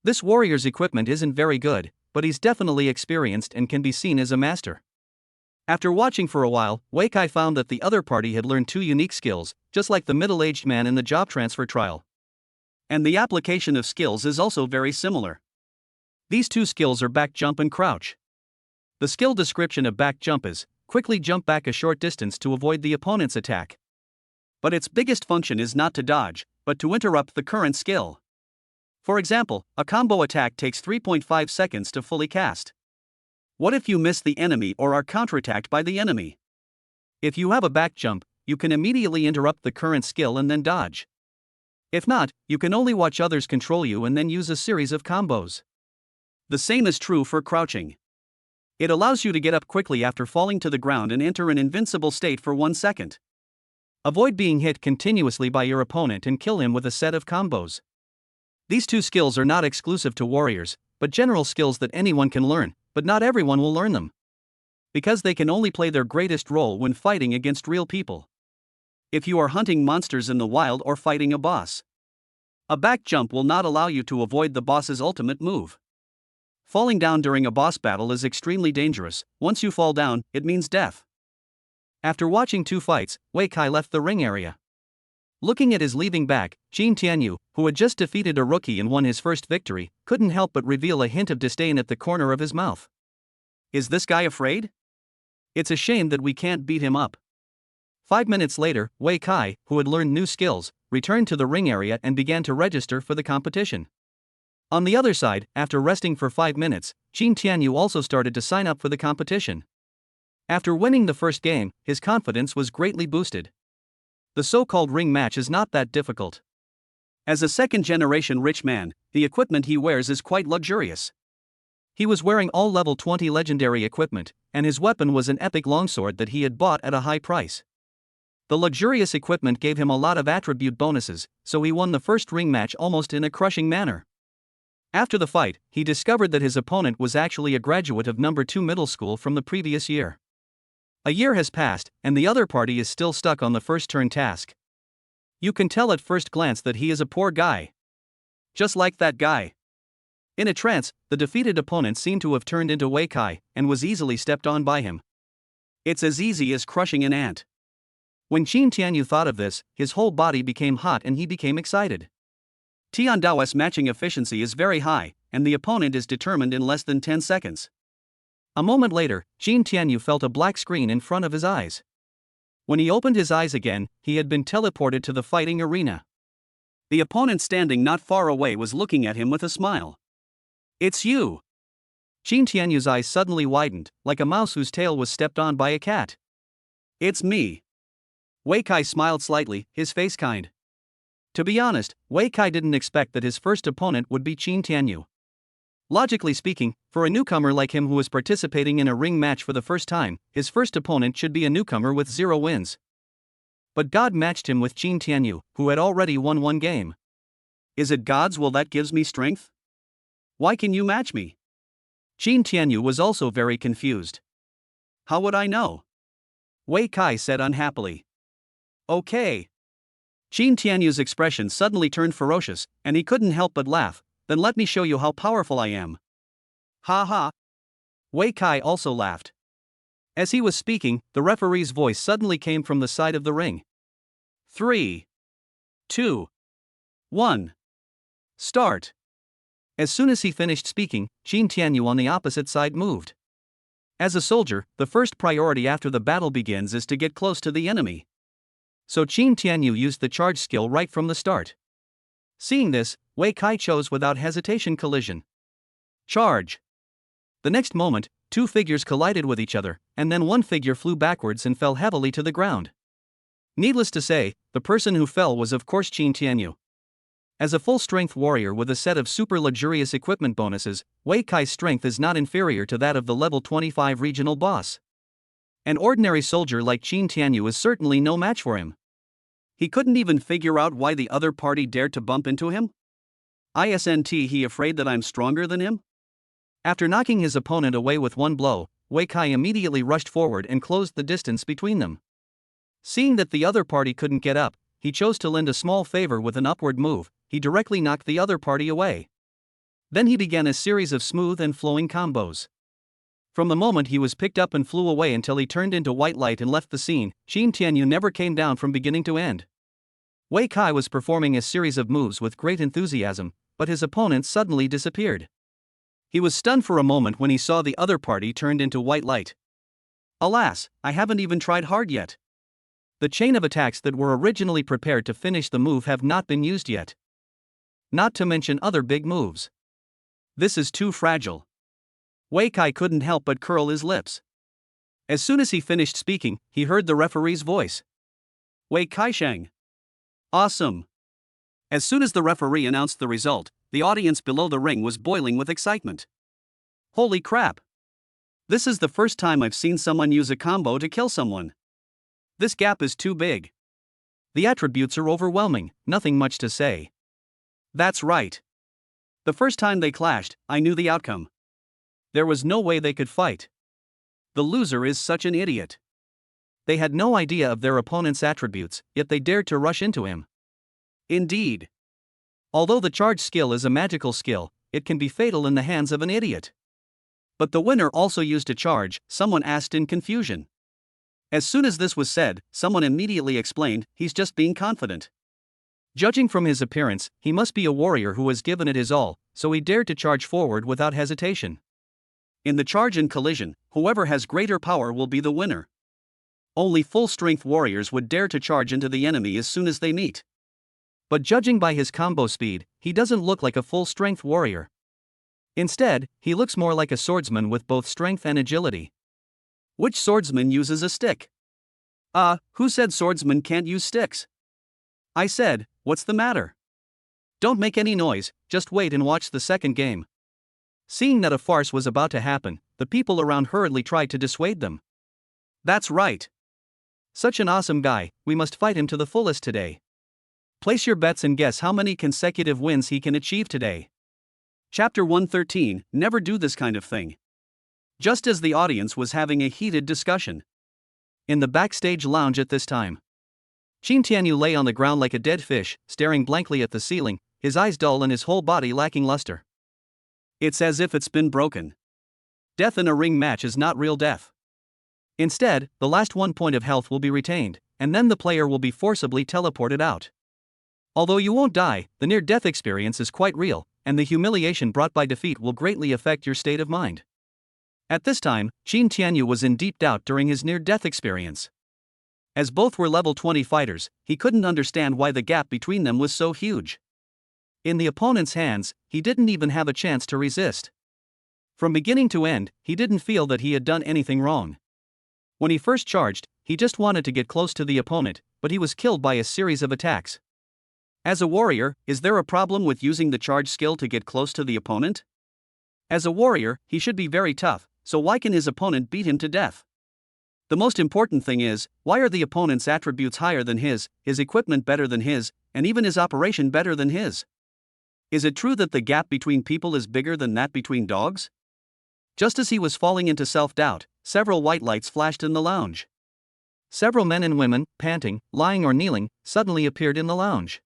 This warrior's equipment isn't very good, but he's definitely experienced and can be seen as a master. After watching for a while, Wei Kai found that the other party had learned 2 unique skills, just like the middle-aged man in the job transfer trial. And the application of skills is also very similar. These 2 skills are back jump and crouch. The skill description of back jump is, quickly jump back a short distance to avoid the opponent's attack. But its biggest function is not to dodge, but to interrupt the current skill. For example, a combo attack takes 3.5 seconds to fully cast. What if you miss the enemy or are counterattacked by the enemy? If you have a back jump, you can immediately interrupt the current skill and then dodge. If not, you can only watch others control you and then use a series of combos. The same is true for crouching. It allows you to get up quickly after falling to the ground and enter an invincible state for 1 second. Avoid being hit continuously by your opponent and kill him with a set of combos. These two skills are not exclusive to warriors, but general skills that anyone can learn, but not everyone will learn them. Because they can only play their greatest role when fighting against real people. If you are hunting monsters in the wild or fighting a boss, a back jump will not allow you to avoid the boss's ultimate move. Falling down during a boss battle is extremely dangerous. Once you fall down, it means death. After watching 2 fights, Wei Kai left the ring area. Looking at his leaving back, Qin Tianyu, who had just defeated a rookie and won his first victory, couldn't help but reveal a hint of disdain at the corner of his mouth. Is this guy afraid? It's a shame that we can't beat him up. 5 minutes later, Wei Kai, who had learned new skills, returned to the ring area and began to register for the competition. On the other side, after resting for 5 minutes, Qin Tianyu also started to sign up for the competition. After winning the first game, his confidence was greatly boosted. The so-called ring match is not that difficult. As a second-generation rich man, the equipment he wears is quite luxurious. He was wearing all level 20 legendary equipment, and his weapon was an epic longsword that he had bought at a high price. The luxurious equipment gave him a lot of attribute bonuses, so he won the first ring match almost in a crushing manner. After the fight, he discovered that his opponent was actually a graduate of number 2 middle school from the previous year. A year has passed, and the other party is still stuck on the first turn task. You can tell at first glance that he is a poor guy. Just like that guy. In a trance, the defeated opponent seemed to have turned into Wei Kai, and was easily stepped on by him. It's as easy as crushing an ant. When Qin Tianyu thought of this, his whole body became hot and he became excited. Tian Dao's matching efficiency is very high, and the opponent is determined in less than 10 seconds. A moment later, Qin Tianyu felt a black screen in front of his eyes. When he opened his eyes again, he had been teleported to the fighting arena. The opponent standing not far away was looking at him with a smile. It's you! Qin Tianyu's eyes suddenly widened, like a mouse whose tail was stepped on by a cat. It's me. Wei Kai smiled slightly, his face kind. To be honest, Wei Kai didn't expect that his first opponent would be Qin Tianyu. Logically speaking, for a newcomer like him who was participating in a ring match for the first time, his first opponent should be a newcomer with 0 wins. But God matched him with Qin Tianyu, who had already won 1 game. Is it God's will that gives me strength? Why can you match me? Qin Tianyu was also very confused. How would I know? Wei Kai said unhappily. Okay. Qin Tianyu's expression suddenly turned ferocious, and he couldn't help but laugh. Then let me show you how powerful I am. Ha ha. Wei Kai also laughed. As he was speaking, the referee's voice suddenly came from the side of the ring. 3, 2, 1. Start. As soon as he finished speaking, Qin Tianyu on the opposite side moved. As a soldier, the first priority after the battle begins is to get close to the enemy. So Qin Tianyu used the charge skill right from the start. Seeing this, Wei Kai chose without hesitation collision. Charge. The next moment, 2 figures collided with each other, and then one figure flew backwards and fell heavily to the ground. Needless to say, the person who fell was of course Qin Tianyu. As a full-strength warrior with a set of super luxurious equipment bonuses, Wei Kai's strength is not inferior to that of the level 25 regional boss. An ordinary soldier like Qin Tianyu is certainly no match for him. He couldn't even figure out why the other party dared to bump into him? Isn't he afraid that I'm stronger than him? After knocking his opponent away with 1 blow, Wei Kai immediately rushed forward and closed the distance between them. Seeing that the other party couldn't get up, he chose to lend a small favor with an upward move. He directly knocked the other party away. Then he began a series of smooth and flowing combos. From the moment he was picked up and flew away until he turned into white light and left the scene, Qin Tianyu never came down from beginning to end. Wei Kai was performing a series of moves with great enthusiasm, but his opponent suddenly disappeared. He was stunned for a moment when he saw the other party turned into white light. Alas, I haven't even tried hard yet. The chain of attacks that were originally prepared to finish the move have not been used yet. Not to mention other big moves. This is too fragile. Wei Kai couldn't help but curl his lips. As soon as he finished speaking, he heard the referee's voice. Wei Kai Sheng. Awesome. As soon as the referee announced the result, the audience below the ring was boiling with excitement. Holy crap! This is the first time I've seen someone use a combo to kill someone. This gap is too big. The attributes are overwhelming, nothing much to say. That's right. The first time they clashed, I knew the outcome. There was no way they could fight. The loser is such an idiot. They had no idea of their opponent's attributes, yet they dared to rush into him. Indeed. Although the charge skill is a magical skill, it can be fatal in the hands of an idiot. But the winner also used a charge, someone asked in confusion. As soon as this was said, someone immediately explained, he's just being confident. Judging from his appearance, he must be a warrior who has given it his all, so he dared to charge forward without hesitation. In the charge and collision, whoever has greater power will be the winner. Only full-strength warriors would dare to charge into the enemy as soon as they meet. But judging by his combo speed, he doesn't look like a full-strength warrior. Instead, he looks more like a swordsman with both strength and agility. Which swordsman uses a stick? Who said swordsmen can't use sticks? I said, what's the matter? Don't make any noise, just wait and watch the second game. Seeing that a farce was about to happen, the people around hurriedly tried to dissuade them. That's right. Such an awesome guy, we must fight him to the fullest today. Place your bets and guess how many consecutive wins he can achieve today. Chapter 113, Never do this kind of thing. Just as the audience was having a heated discussion. In the backstage lounge at this time, Qin Tianyu lay on the ground like a dead fish, staring blankly at the ceiling, his eyes dull and his whole body lacking luster. It's as if it's been broken. Death in a ring match is not real death. Instead, the last 1 point of health will be retained, and then the player will be forcibly teleported out. Although you won't die, the near-death experience is quite real, and the humiliation brought by defeat will greatly affect your state of mind. At this time, Qin Tianyu was in deep doubt during his near-death experience. As both were level 20 fighters, he couldn't understand why the gap between them was so huge. In the opponent's hands, he didn't even have a chance to resist. From beginning to end, he didn't feel that he had done anything wrong. When he first charged, he just wanted to get close to the opponent, but he was killed by a series of attacks. As a warrior, is there a problem with using the charge skill to get close to the opponent? As a warrior, he should be very tough, so why can his opponent beat him to death? The most important thing is, why are the opponent's attributes higher than his equipment better than his, and even his operation better than his? Is it true that the gap between people is bigger than that between dogs? Just as he was falling into self-doubt, several white lights flashed in the lounge. Several men and women, panting, lying or kneeling, suddenly appeared in the lounge.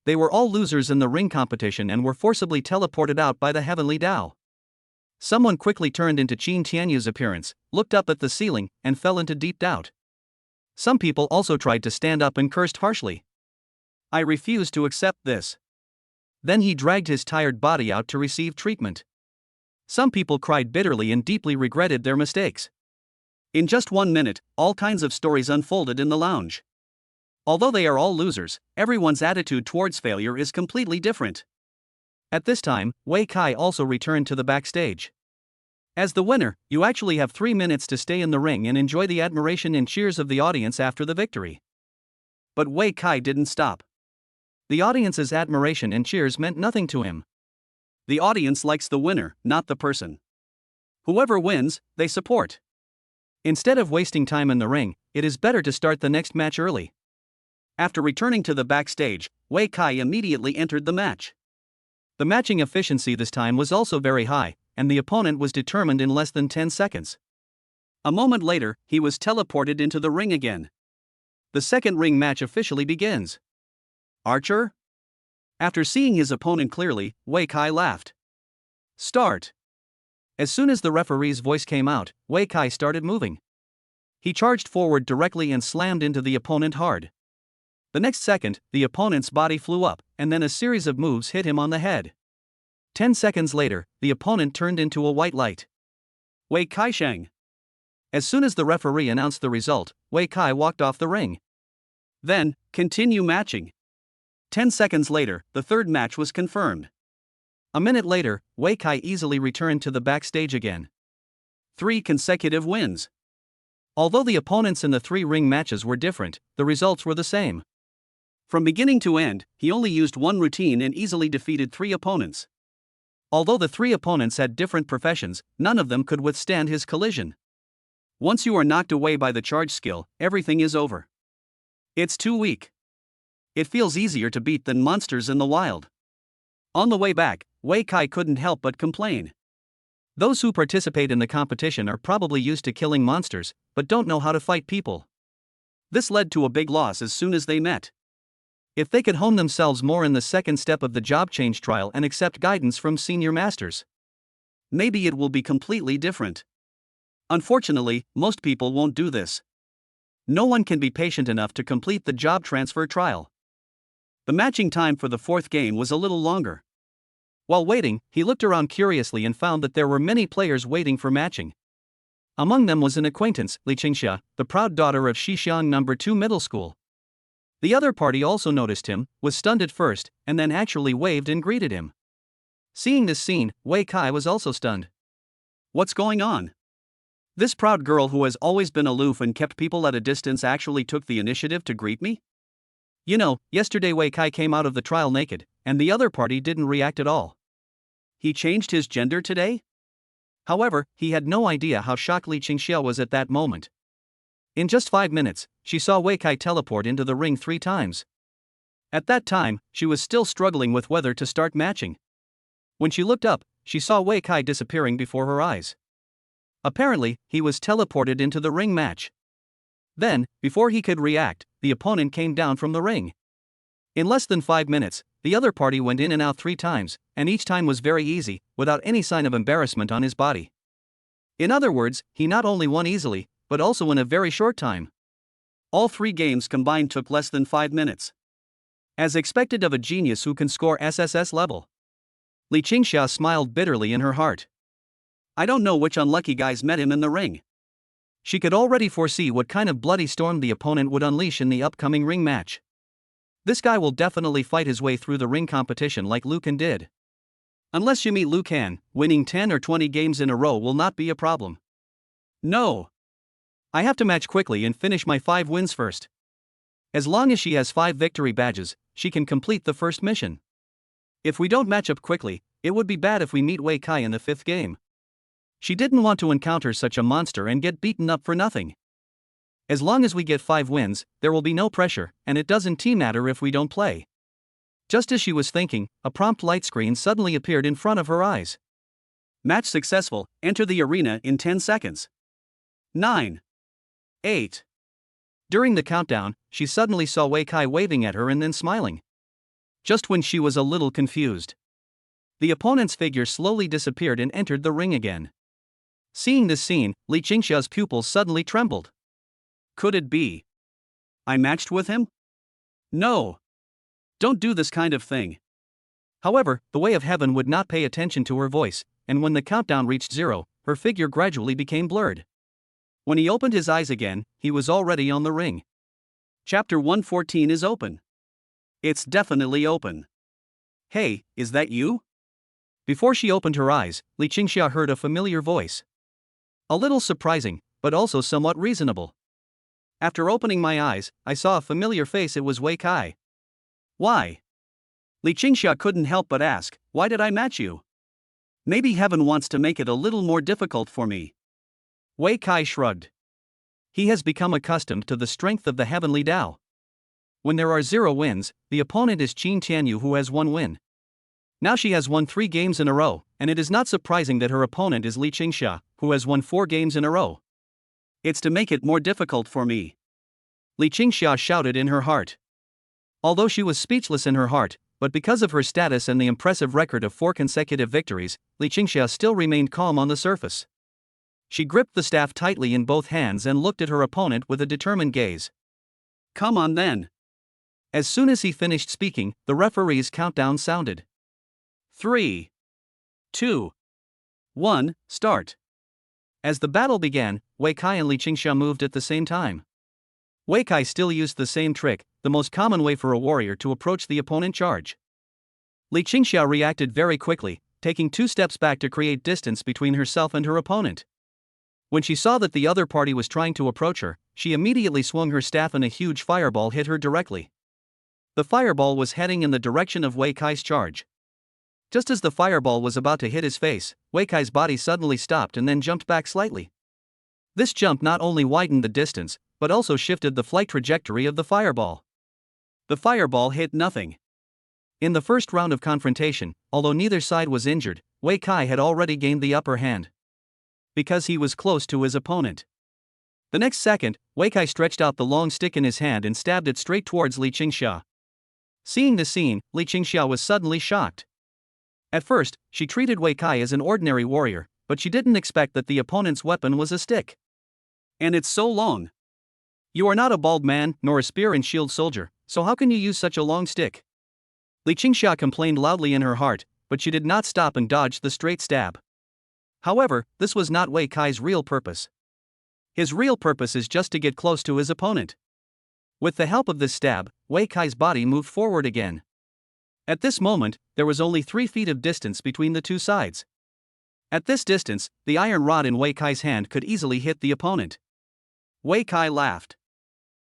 They were all losers in the ring competition and were forcibly teleported out by the heavenly Tao. Someone quickly turned into Qin Tianyu's appearance, looked up at the ceiling, and fell into deep doubt. Some people also tried to stand up and cursed harshly. I refuse to accept this. Then he dragged his tired body out to receive treatment. Some people cried bitterly and deeply regretted their mistakes. In just 1 minute, all kinds of stories unfolded in the lounge. Although they are all losers, everyone's attitude towards failure is completely different. At this time, Wei Kai also returned to the backstage. As the winner, you actually have 3 minutes to stay in the ring and enjoy the admiration and cheers of the audience after the victory. But Wei Kai didn't stop. The audience's admiration and cheers meant nothing to him. The audience likes the winner, not the person. Whoever wins, they support. Instead of wasting time in the ring, it is better to start the next match early. After returning to the backstage, Wei Kai immediately entered the match. The matching efficiency this time was also very high, and the opponent was determined in less than 10 seconds. A moment later, he was teleported into the ring again. The second ring match officially begins. Archer? After seeing his opponent clearly, Wei Kai laughed. Start. As soon as the referee's voice came out, Wei Kai started moving. He charged forward directly and slammed into the opponent hard. The next second, the opponent's body flew up, and then a series of moves hit him on the head. 10 seconds later, the opponent turned into a white light. Wei Kai Sheng. As soon as the referee announced the result, Wei Kai walked off the ring. Then, continue matching. 10 seconds later, the third match was confirmed. A minute later, Wei Kai easily returned to the backstage again. 3 consecutive wins. Although the opponents in the 3 ring matches were different, the results were the same. From beginning to end, he only used 1 routine and easily defeated 3 opponents. Although the 3 opponents had different professions, none of them could withstand his collision. Once you are knocked away by the charge skill, everything is over. It's too weak. It feels easier to beat than monsters in the wild. On the way back, Wei Kai couldn't help but complain. Those who participate in the competition are probably used to killing monsters, but don't know how to fight people. This led to a big loss as soon as they met. If they could hone themselves more in the second step of the job change trial and accept guidance from senior masters, maybe it will be completely different. Unfortunately, most people won't do this. No one can be patient enough to complete the job transfer trial. The matching time for the fourth game was a little longer. While waiting, he looked around curiously and found that there were many players waiting for matching. Among them was an acquaintance, Li Qingxia, the proud daughter of Xixiang No. 2 Middle School. The other party also noticed him, was stunned at first, and then actually waved and greeted him. Seeing this scene, Wei Kai was also stunned. What's going on? This proud girl who has always been aloof and kept people at a distance actually took the initiative to greet me? You know, yesterday Wei Kai came out of the trial naked, and the other party didn't react at all. He changed his gender today? However, he had no idea how shocked Li Qingxia was at that moment. In just 5 minutes, she saw Wei Kai teleport into the ring 3 times. At that time, she was still struggling with whether to start matching. When she looked up, she saw Wei Kai disappearing before her eyes. Apparently, he was teleported into the ring match. Then, before he could react, the opponent came down from the ring. In less than 5 minutes, the other party went in and out 3 times, and each time was very easy, without any sign of embarrassment on his body. In other words, he not only won easily, but also in a very short time. All 3 games combined took less than 5 minutes. As expected of a genius who can score SSS level. Li Qingxia smiled bitterly in her heart. I don't know which unlucky guys met him in the ring. She could already foresee what kind of bloody storm the opponent would unleash in the upcoming ring match. This guy will definitely fight his way through the ring competition like Liu Kang did. Unless you meet Liu Kang, winning 10 or 20 games in a row will not be a problem. No. I have to match quickly and finish my 5 wins first. As long as she has 5 victory badges, she can complete the first mission. If we don't match up quickly, it would be bad if we meet Wei Kai in the 5th game. She didn't want to encounter such a monster and get beaten up for nothing. As long as we get 5 wins, there will be no pressure, and it doesn't matter if we don't play. Just as she was thinking, a prompt light screen suddenly appeared in front of her eyes. Match successful, enter the arena in 10 seconds. 9. 8. During the countdown, she suddenly saw Wei Kai waving at her and then smiling. Just when she was a little confused, the opponent's figure slowly disappeared and entered the ring again. Seeing this scene, Li Qingxia's pupils suddenly trembled. Could it be? I matched with him? No. Don't do this kind of thing. However, the Way of Heaven would not pay attention to her voice, and when the countdown reached 0, her figure gradually became blurred. When he opened his eyes again, he was already on the ring. Chapter 114 is open. It's definitely open. Hey, is that you? Before she opened her eyes, Li Qingxia heard a familiar voice. A little surprising, but also somewhat reasonable. After opening my eyes, I saw a familiar face. It was Wei Kai. Why? Li Qingxia couldn't help but ask, why did I match you? Maybe heaven wants to make it a little more difficult for me. Wei Kai shrugged. He has become accustomed to the strength of the heavenly Tao. When there are 0 wins, the opponent is Qin Tianyu who has 1 win. Now she has won 3 games in a row, and it is not surprising that her opponent is Li Qingxia, who has won 4 games in a row. It's to make it more difficult for me. Li Qingxia shouted in her heart. Although she was speechless in her heart, but because of her status and the impressive record of 4 consecutive victories, Li Qingxia still remained calm on the surface. She gripped the staff tightly in both hands and looked at her opponent with a determined gaze. Come on then. As soon as he finished speaking, the referee's countdown sounded. 3, 2, 1, start. As the battle began, Wei Kai and Li Qingxia moved at the same time. Wei Kai still used the same trick, the most common way for a warrior to approach the opponent charge. Li Qingxia reacted very quickly, taking 2 steps back to create distance between herself and her opponent. When she saw that the other party was trying to approach her, she immediately swung her staff and a huge fireball hit her directly. The fireball was heading in the direction of Wei Kai's charge. Just as the fireball was about to hit his face, Wei Kai's body suddenly stopped and then jumped back slightly. This jump not only widened the distance, but also shifted the flight trajectory of the fireball. The fireball hit nothing. In the first round of confrontation, although neither side was injured, Wei Kai had already gained the upper hand because he was close to his opponent. The next second, Wei Kai stretched out the long stick in his hand and stabbed it straight towards Li Qingxia. Seeing the scene, Li Qingxia was suddenly shocked. At first, she treated Wei Kai as an ordinary warrior, but she didn't expect that the opponent's weapon was a stick. And it's so long. You are not a bald man, nor a spear and shield soldier, so how can you use such a long stick? Li Qingxia complained loudly in her heart, but she did not stop and dodged the straight stab. However, this was not Wei Kai's real purpose. His real purpose is just to get close to his opponent. With the help of this stab, Wei Kai's body moved forward again. At this moment, there was only 3 feet of distance between the two sides. At this distance, the iron rod in Wei Kai's hand could easily hit the opponent. Wei Kai laughed.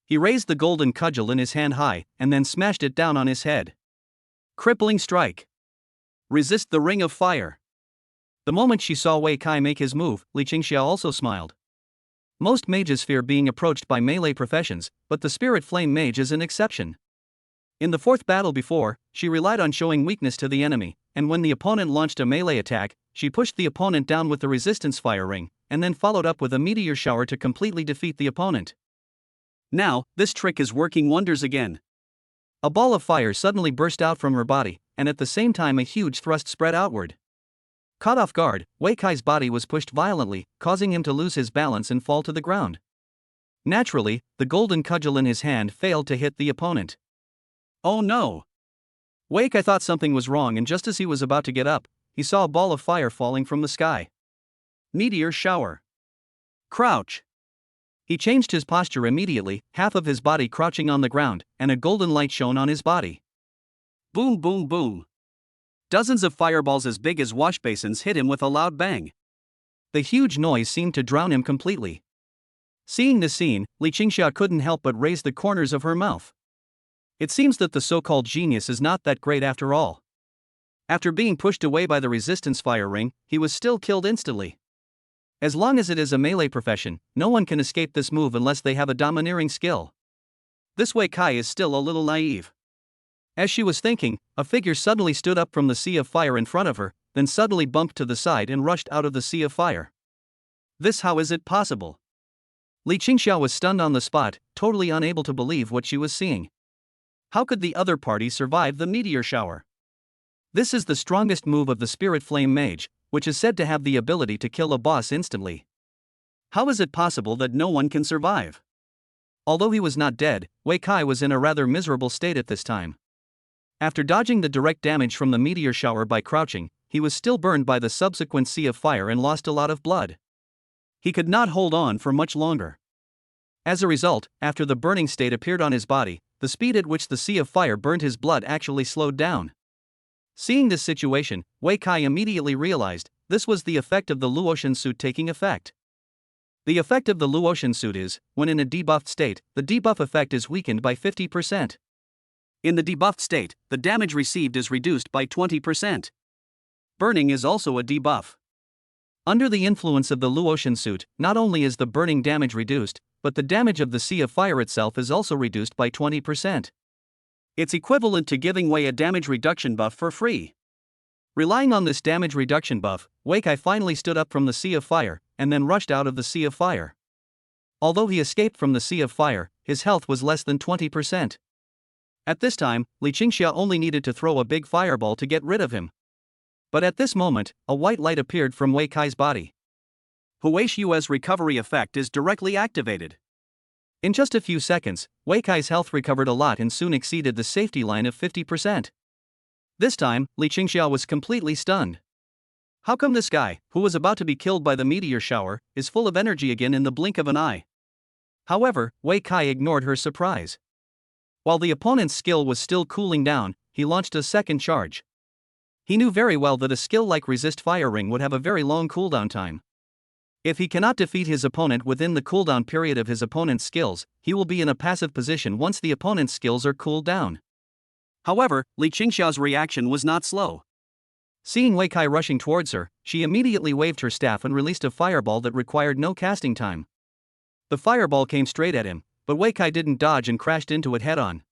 He raised the golden cudgel in his hand high, and then smashed it down on his head. Crippling strike. Resist the ring of fire. The moment she saw Wei Kai make his move, Li Qingxia also smiled. Most mages fear being approached by melee professions, but the Spirit Flame Mage is an exception. In the 4th battle before, she relied on showing weakness to the enemy, and when the opponent launched a melee attack, she pushed the opponent down with the resistance fire ring, and then followed up with a meteor shower to completely defeat the opponent. Now, this trick is working wonders again. A ball of fire suddenly burst out from her body, and at the same time a huge thrust spread outward. Caught off guard, Wei Kai's body was pushed violently, causing him to lose his balance and fall to the ground. Naturally, the golden cudgel in his hand failed to hit the opponent. Oh no! Wei Kai thought something was wrong, and just as he was about to get up, he saw a ball of fire falling from the sky. Meteor shower. Crouch. He changed his posture immediately, half of his body crouching on the ground, and a golden light shone on his body. Boom boom boom. Dozens of fireballs as big as wash basins hit him with a loud bang. The huge noise seemed to drown him completely. Seeing the scene, Li Qingxia couldn't help but raise the corners of her mouth. It seems that the so-called genius is not that great after all. After being pushed away by the resistance fire ring, he was still killed instantly. As long as it is a melee profession, no one can escape this move unless they have a domineering skill. This Wei Kai is still a little naive. As she was thinking, a figure suddenly stood up from the sea of fire in front of her, then suddenly bumped to the side and rushed out of the sea of fire. How is it possible? Li Qingxia was stunned on the spot, totally unable to believe what she was seeing. How could the other party survive the meteor shower? This is the strongest move of the Spirit Flame Mage, which is said to have the ability to kill a boss instantly. How is it possible that no one can survive? Although he was not dead, Wei Kai was in a rather miserable state at this time. After dodging the direct damage from the meteor shower by crouching, he was still burned by the subsequent sea of fire and lost a lot of blood. He could not hold on for much longer. As a result, after the burning state appeared on his body, the speed at which the sea of fire burned his blood actually slowed down. Seeing this situation, Wei Kai immediately realized this was the effect of the Luotian suit taking effect. The effect of the Luotian suit is, when in a debuffed state, the debuff effect is weakened by 50%. In the debuffed state, the damage received is reduced by 20%. Burning is also a debuff. Under the influence of the Luotian suit, not only is the burning damage reduced, but the damage of the sea of fire itself is also reduced by 20%. It's equivalent to giving Wei a damage reduction buff for free. Relying on this damage reduction buff, Wei Kai finally stood up from the sea of fire, and then rushed out of the sea of fire. Although he escaped from the sea of fire, his health was less than 20%. At this time, Li Qingxia only needed to throw a big fireball to get rid of him. But at this moment, a white light appeared from Wei Kai's body. Huaishua's recovery effect is directly activated. In just a few seconds, Wei Kai's health recovered a lot and soon exceeded the safety line of 50%. This time, Li Qingxia was completely stunned. How come this guy, who was about to be killed by the meteor shower, is full of energy again in the blink of an eye? However, Wei Kai ignored her surprise. While the opponent's skill was still cooling down, he launched a second charge. He knew very well that a skill like Resist Fire Ring would have a very long cooldown time. If he cannot defeat his opponent within the cooldown period of his opponent's skills, he will be in a passive position once the opponent's skills are cooled down. However, Li Qingxia's reaction was not slow. Seeing Wei Kai rushing towards her, she immediately waved her staff and released a fireball that required no casting time. The fireball came straight at him, but Wei Kai didn't dodge and crashed into it head-on.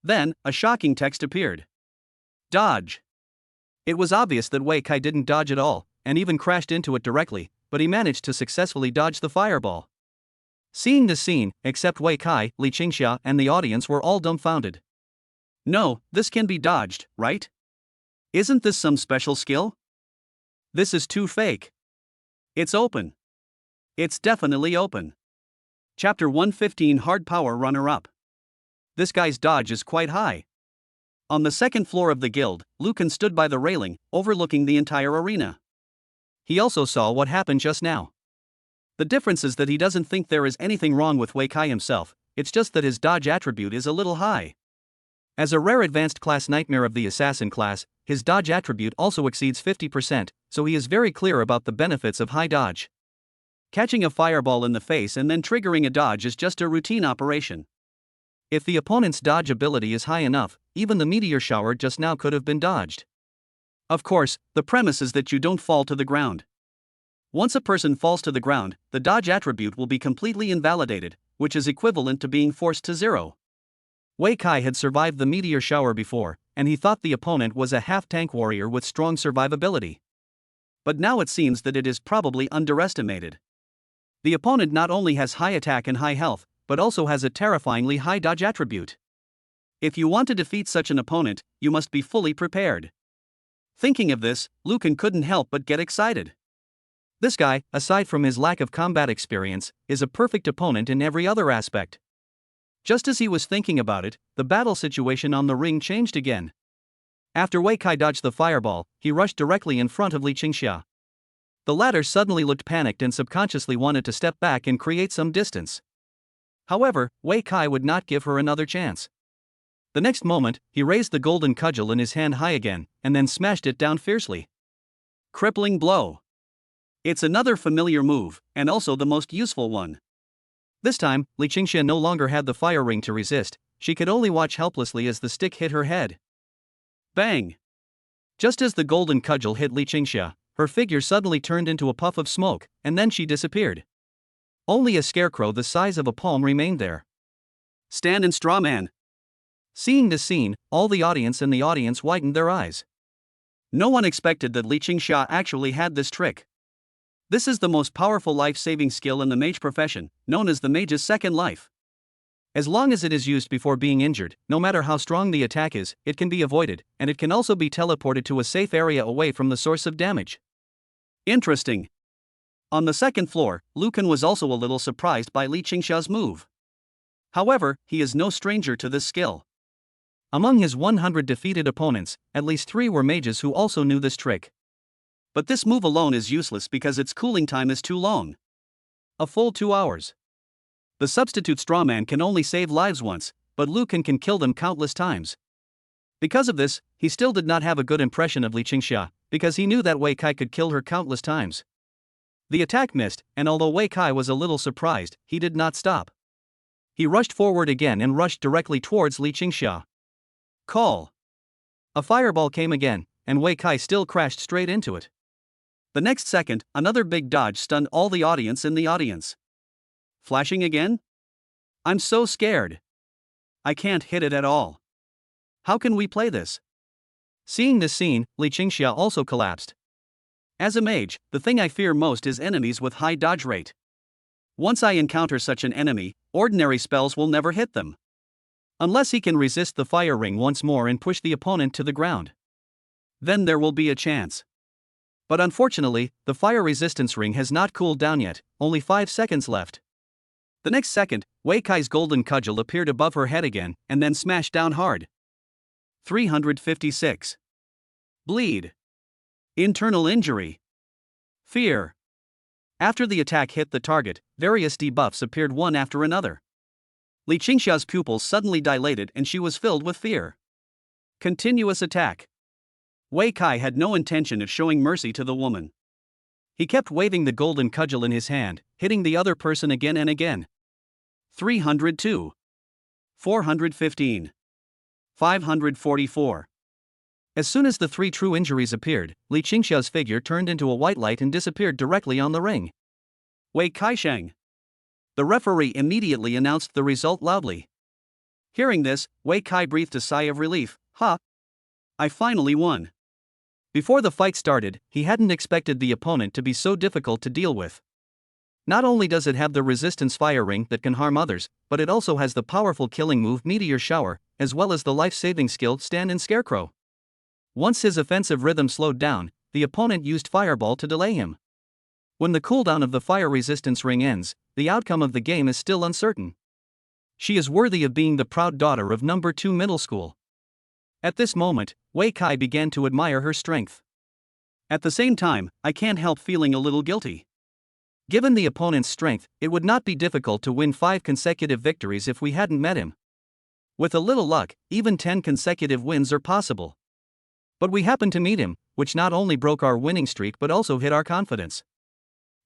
Then, a shocking text appeared. Dodge. It was obvious that Wei Kai didn't dodge at all, and even crashed into it directly, but he managed to successfully dodge the fireball. Seeing the scene, except Wei Kai, Li Qingxia, and the audience were all dumbfounded. No, this can be dodged, right? Isn't this some special skill? This is too fake. It's open. It's definitely open. Chapter 115 Hard Power Runner-Up. This guy's dodge is quite high. On the second floor of the guild, Lucan stood by the railing, overlooking the entire arena. He also saw what happened just now. The difference is that he doesn't think there is anything wrong with Wei Kai himself, it's just that his dodge attribute is a little high. As a rare advanced class nightmare of the assassin class, his dodge attribute also exceeds 50%, so he is very clear about the benefits of high dodge. Catching a fireball in the face and then triggering a dodge is just a routine operation. If the opponent's dodge ability is high enough, even the meteor shower just now could have been dodged. Of course, the premise is that you don't fall to the ground. Once a person falls to the ground, the dodge attribute will be completely invalidated, which is equivalent to being forced to zero. Wei Kai had survived the meteor shower before, and he thought the opponent was a half-tank warrior with strong survivability. But now it seems that it is probably underestimated. The opponent not only has high attack and high health, but also has a terrifyingly high dodge attribute. If you want to defeat such an opponent, you must be fully prepared. Thinking of this, Lucan couldn't help but get excited. This guy, aside from his lack of combat experience, is a perfect opponent in every other aspect. Just as he was thinking about it, the battle situation on the ring changed again. After Wei Kai dodged the fireball, he rushed directly in front of Li Qingxia. The latter suddenly looked panicked and subconsciously wanted to step back and create some distance. However, Wei Kai would not give her another chance. The next moment, he raised the golden cudgel in his hand high again, and then smashed it down fiercely. Crippling blow. It's another familiar move, and also the most useful one. This time, Li Qingxia no longer had the fire ring to resist, she could only watch helplessly as the stick hit her head. Bang! Just as the golden cudgel hit Li Qingxia, her figure suddenly turned into a puff of smoke, and then she disappeared. Only a scarecrow the size of a palm remained there. Stand and straw man. Seeing this scene, all the audience widened their eyes. No one expected that Li Qingxia actually had this trick. This is the most powerful life-saving skill in the mage profession, known as the mage's second life. As long as it is used before being injured, no matter how strong the attack is, it can be avoided, and it can also be teleported to a safe area away from the source of damage. Interesting. On the second floor, Lucan was also a little surprised by Li Qingxia's move. However, he is no stranger to this skill. Among his 100 defeated opponents, at least 3 were mages who also knew this trick. But this move alone is useless because its cooling time is too long. A full 2 hours. The substitute strawman can only save lives once, but Lucan can kill them countless times. Because of this, he still did not have a good impression of Li Qingxia, because he knew that Wei Kai could kill her countless times. The attack missed, and although Wei Kai was a little surprised, he did not stop. He rushed forward again and rushed directly towards Li Qingxia. Call! A fireball came again, and Wei Kai still crashed straight into it. The next second, another big dodge stunned all the audience in the audience. Flashing again? I'm so scared. I can't hit it at all. How can we play this? Seeing this scene, Li Qingxia also collapsed. As a mage, the thing I fear most is enemies with high dodge rate. Once I encounter such an enemy, ordinary spells will never hit them. Unless he can resist the fire ring once more and push the opponent to the ground. Then there will be a chance. But unfortunately, the fire resistance ring has not cooled down yet, only 5 seconds left. The next second, Wei Kai's golden cudgel appeared above her head again, and then smashed down hard. 356. Bleed. Internal injury. Fear. After the attack hit the target, various debuffs appeared one after another. Li Qingxia's pupils suddenly dilated and she was filled with fear. Continuous attack. Wei Kai had no intention of showing mercy to the woman. He kept waving the golden cudgel in his hand, hitting the other person again and again. 302. 415. 544. As soon as the 3 true injuries appeared, Li Qingxia's figure turned into a white light and disappeared directly on the ring. Wei Kaisheng. The referee immediately announced the result loudly. Hearing this, Wei Kai breathed a sigh of relief. Ha! I finally won. Before the fight started, he hadn't expected the opponent to be so difficult to deal with. Not only does it have the resistance fire ring that can harm others, but it also has the powerful killing move Meteor Shower, as well as the life-saving skill Stand in Scarecrow. Once his offensive rhythm slowed down, the opponent used Fireball to delay him. When the cooldown of the fire resistance ring ends, the outcome of the game is still uncertain. She is worthy of being the proud daughter of number 2 middle school. At this moment, Wei Kai began to admire her strength. At the same time, I can't help feeling a little guilty. Given the opponent's strength, it would not be difficult to win 5 consecutive victories if we hadn't met him. With a little luck, even 10 consecutive wins are possible. But we happened to meet him, which not only broke our winning streak but also hit our confidence.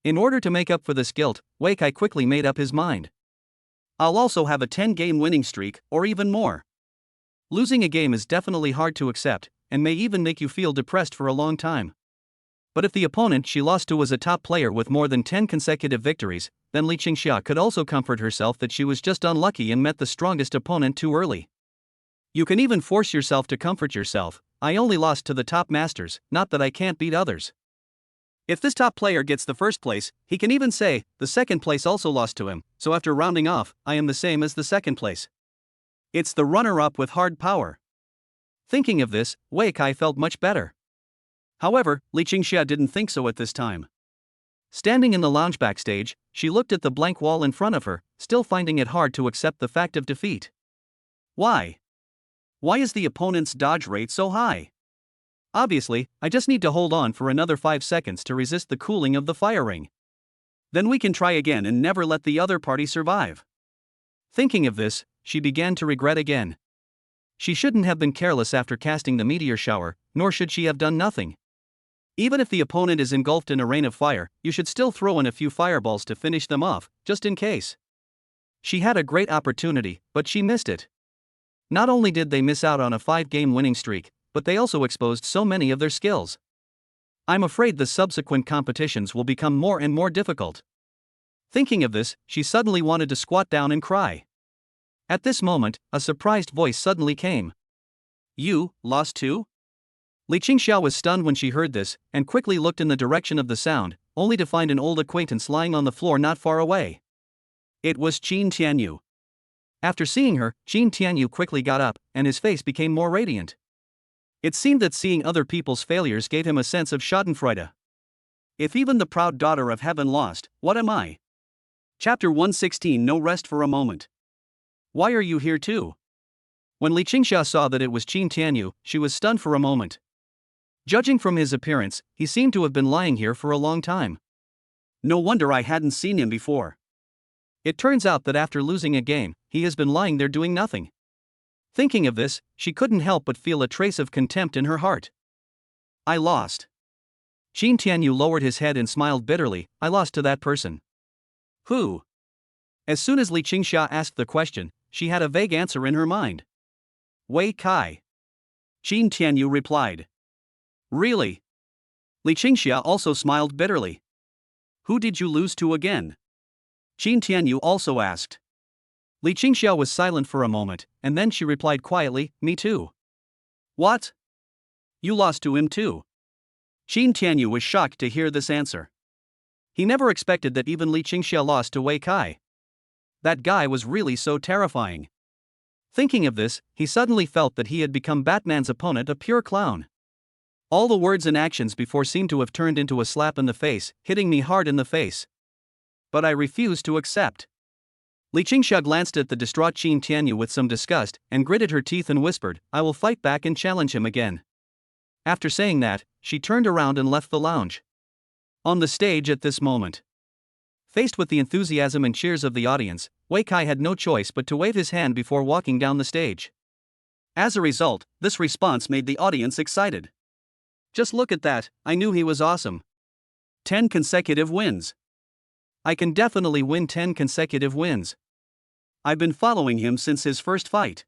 In order to make up for this guilt, Wei Kai quickly made up his mind. I'll also have a 10-game winning streak, or even more. Losing a game is definitely hard to accept, and may even make you feel depressed for a long time. But if the opponent she lost to was a top player with more than 10 consecutive victories, then Li Qingxia could also comfort herself that she was just unlucky and met the strongest opponent too early. You can even force yourself to comfort yourself. I only lost to the top masters, not that I can't beat others. If this top player gets the first place, he can even say, the second place also lost to him, so after rounding off, I am the same as the second place. It's the runner-up with hard power. Thinking of this, Wei Kai felt much better. However, Li Qingxia didn't think so at this time. Standing in the lounge backstage, she looked at the blank wall in front of her, still finding it hard to accept the fact of defeat. Why? Why is the opponent's dodge rate so high? Obviously, I just need to hold on for another 5 seconds to resist the cooling of the fire ring. Then we can try again and never let the other party survive. Thinking of this, she began to regret again. She shouldn't have been careless after casting the meteor shower, nor should she have done nothing. Even if the opponent is engulfed in a rain of fire, you should still throw in a few fireballs to finish them off, just in case. She had a great opportunity, but she missed it. Not only did they miss out on a 5-game winning streak, but they also exposed so many of their skills. I'm afraid the subsequent competitions will become more and more difficult. Thinking of this, she suddenly wanted to squat down and cry. At this moment, a surprised voice suddenly came. You, lost too? Li Qingxia was stunned when she heard this, and quickly looked in the direction of the sound, only to find an old acquaintance lying on the floor not far away. It was Qin Tianyu. After seeing her, Qin Tianyu quickly got up, and his face became more radiant. It seemed that seeing other people's failures gave him a sense of schadenfreude. If even the proud daughter of heaven lost, what am I? Chapter 116. No rest for a moment. Why are you here too? When Li Qingxia saw that it was Qin Tianyu, she was stunned for a moment. Judging from his appearance, he seemed to have been lying here for a long time. No wonder I hadn't seen him before. It turns out that after losing a game, he has been lying there doing nothing. Thinking of this, she couldn't help but feel a trace of contempt in her heart. I lost. Qin Tianyu lowered his head and smiled bitterly. I lost to that person. Who? As soon as Li Qingxia asked the question, she had a vague answer in her mind. Wei Kai. Qin Tianyu replied. Really? Li Qingxia also smiled bitterly. Who did you lose to again? Qin Tianyu also asked. Li Qingxia was silent for a moment, and then she replied quietly, me too. What? You lost to him too? Qin Tianyu was shocked to hear this answer. He never expected that even Li Qingxia lost to Wei Kai. That guy was really so terrifying. Thinking of this, he suddenly felt that he had become Batman's opponent, a pure clown. All the words and actions before seemed to have turned into a slap in the face, hitting me hard in the face. But I refuse to accept. Li Qingxia glanced at the distraught Qin Tianyu with some disgust, and gritted her teeth and whispered, I will fight back and challenge him again. After saying that, she turned around and left the lounge. On the stage at this moment, faced with the enthusiasm and cheers of the audience, Wei Kai had no choice but to wave his hand before walking down the stage. As a result, this response made the audience excited. Just look at that, I knew he was awesome. 10 consecutive wins. I can definitely win 10 consecutive wins. I've been following him since his first fight.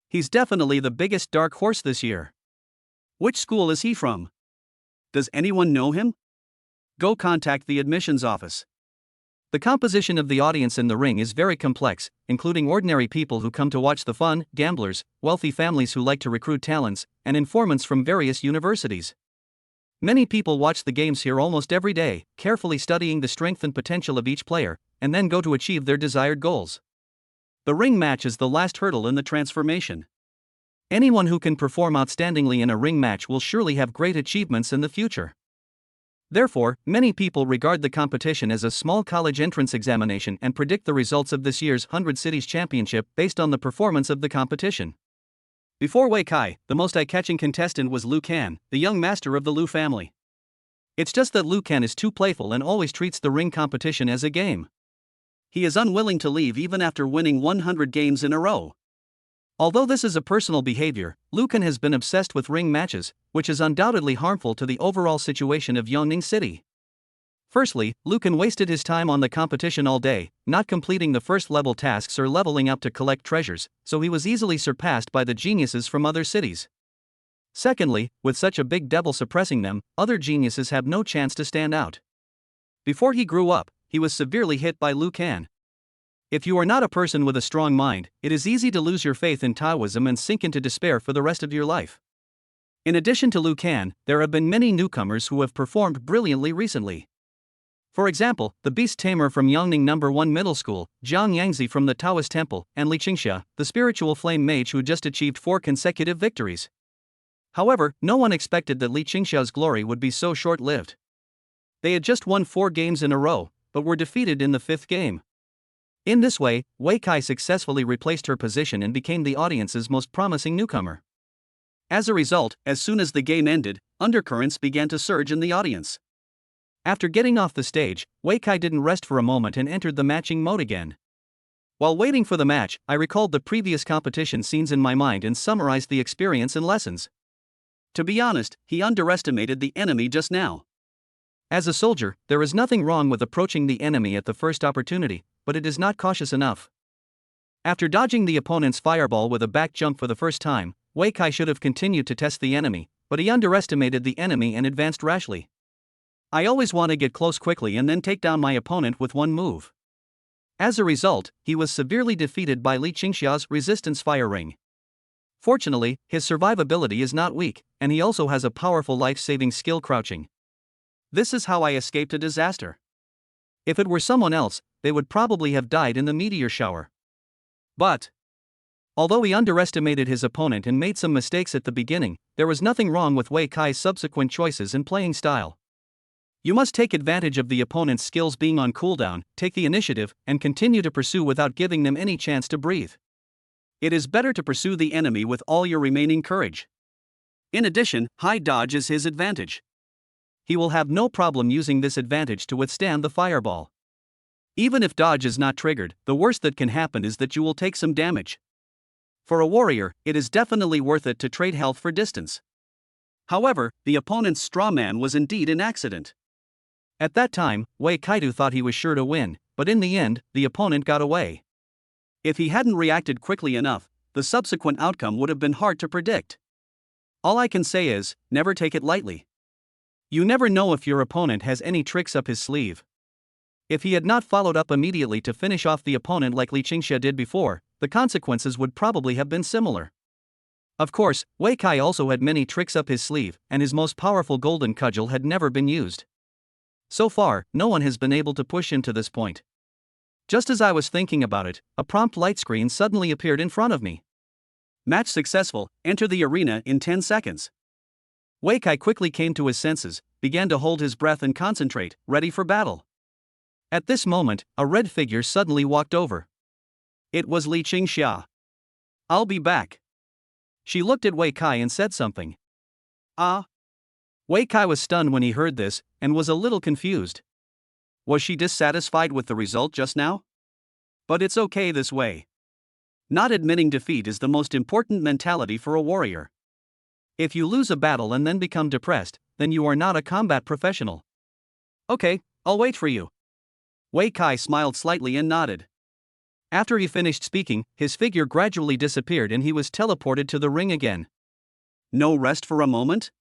He's definitely the biggest dark horse this year. Which school is he from? Does anyone know him? Go contact the admissions office. The composition of the audience in the ring is very complex, including ordinary people who come to watch the fun, gamblers, wealthy families who like to recruit talents, and informants from various universities. Many people watch the games here almost every day, carefully studying the strength and potential of each player, and then go to achieve their desired goals. The ring match is the last hurdle in the transformation. Anyone who can perform outstandingly in a ring match will surely have great achievements in the future. Therefore, many people regard the competition as a small college entrance examination and predict the results of this year's 100 Cities Championship based on the performance of the competition. Before Wei Kai, the most eye-catching contestant was Liu Kan, the young master of the Liu family. It's just that Liu Kan is too playful and always treats the ring competition as a game. He is unwilling to leave even after winning 100 games in a row. Although this is a personal behavior, Liu Kan has been obsessed with ring matches, which is undoubtedly harmful to the overall situation of Yongning City. Firstly, Liu Kan wasted his time on the competition all day, not completing the first level tasks or leveling up to collect treasures, so he was easily surpassed by the geniuses from other cities. Secondly, with such a big devil suppressing them, other geniuses have no chance to stand out. Before he grew up, he was severely hit by Liu Kan. If you are not a person with a strong mind, it is easy to lose your faith in Taoism and sink into despair for the rest of your life. In addition to Liu Kan, there have been many newcomers who have performed brilliantly recently. For example, the beast tamer from Yongning No. 1 Middle School, Jiang Yangzi from the Taoist Temple, and Li Qingxia, the spiritual flame mage who just achieved 4 consecutive victories. However, no one expected that Li Qingxia's glory would be so short-lived. They had just won 4 games in a row, but were defeated in the 5th game. In this way, Wei Kai successfully replaced her position and became the audience's most promising newcomer. As a result, as soon as the game ended, undercurrents began to surge in the audience. After getting off the stage, Wei Kai didn't rest for a moment and entered the matching mode again. While waiting for the match, I recalled the previous competition scenes in my mind and summarized the experience and lessons. To be honest, he underestimated the enemy just now. As a soldier, there is nothing wrong with approaching the enemy at the first opportunity, but it is not cautious enough. After dodging the opponent's fireball with a back jump for the first time, Wei Kai should have continued to test the enemy, but he underestimated the enemy and advanced rashly. I always want to get close quickly and then take down my opponent with one move. As a result, he was severely defeated by Li Qingxia's resistance fire ring. Fortunately, his survivability is not weak, and he also has a powerful life-saving skill crouching. This is how I escaped a disaster. If it were someone else, they would probably have died in the meteor shower. But, although he underestimated his opponent and made some mistakes at the beginning, there was nothing wrong with Wei Kai's subsequent choices and playing style. You must take advantage of the opponent's skills being on cooldown, take the initiative, and continue to pursue without giving them any chance to breathe. It is better to pursue the enemy with all your remaining courage. In addition, high dodge is his advantage. He will have no problem using this advantage to withstand the fireball. Even if dodge is not triggered, the worst that can happen is that you will take some damage. For a warrior, it is definitely worth it to trade health for distance. However, the opponent's straw man was indeed an accident. At that time, Wei Kaidu thought he was sure to win, but in the end, the opponent got away. If he hadn't reacted quickly enough, the subsequent outcome would have been hard to predict. All I can say is, never take it lightly. You never know if your opponent has any tricks up his sleeve. If he had not followed up immediately to finish off the opponent like Li Qingxia did before, the consequences would probably have been similar. Of course, Wei Kai also had many tricks up his sleeve, and his most powerful golden cudgel had never been used. So far, no one has been able to push him to this point. Just as I was thinking about it, a prompt light screen suddenly appeared in front of me. Match successful, enter the arena in 10 seconds. Wei Kai quickly came to his senses, began to hold his breath and concentrate, ready for battle. At this moment, a red figure suddenly walked over. It was Li Qingxia. "I'll be back." She looked at Wei Kai and said something. "Ah?" Wei Kai was stunned when he heard this, and was a little confused. Was she dissatisfied with the result just now? But it's okay this way. Not admitting defeat is the most important mentality for a warrior. If you lose a battle and then become depressed, then you are not a combat professional. "Okay, I'll wait for you." Wei Kai smiled slightly and nodded. After he finished speaking, his figure gradually disappeared and he was teleported to the ring again. No rest for a moment?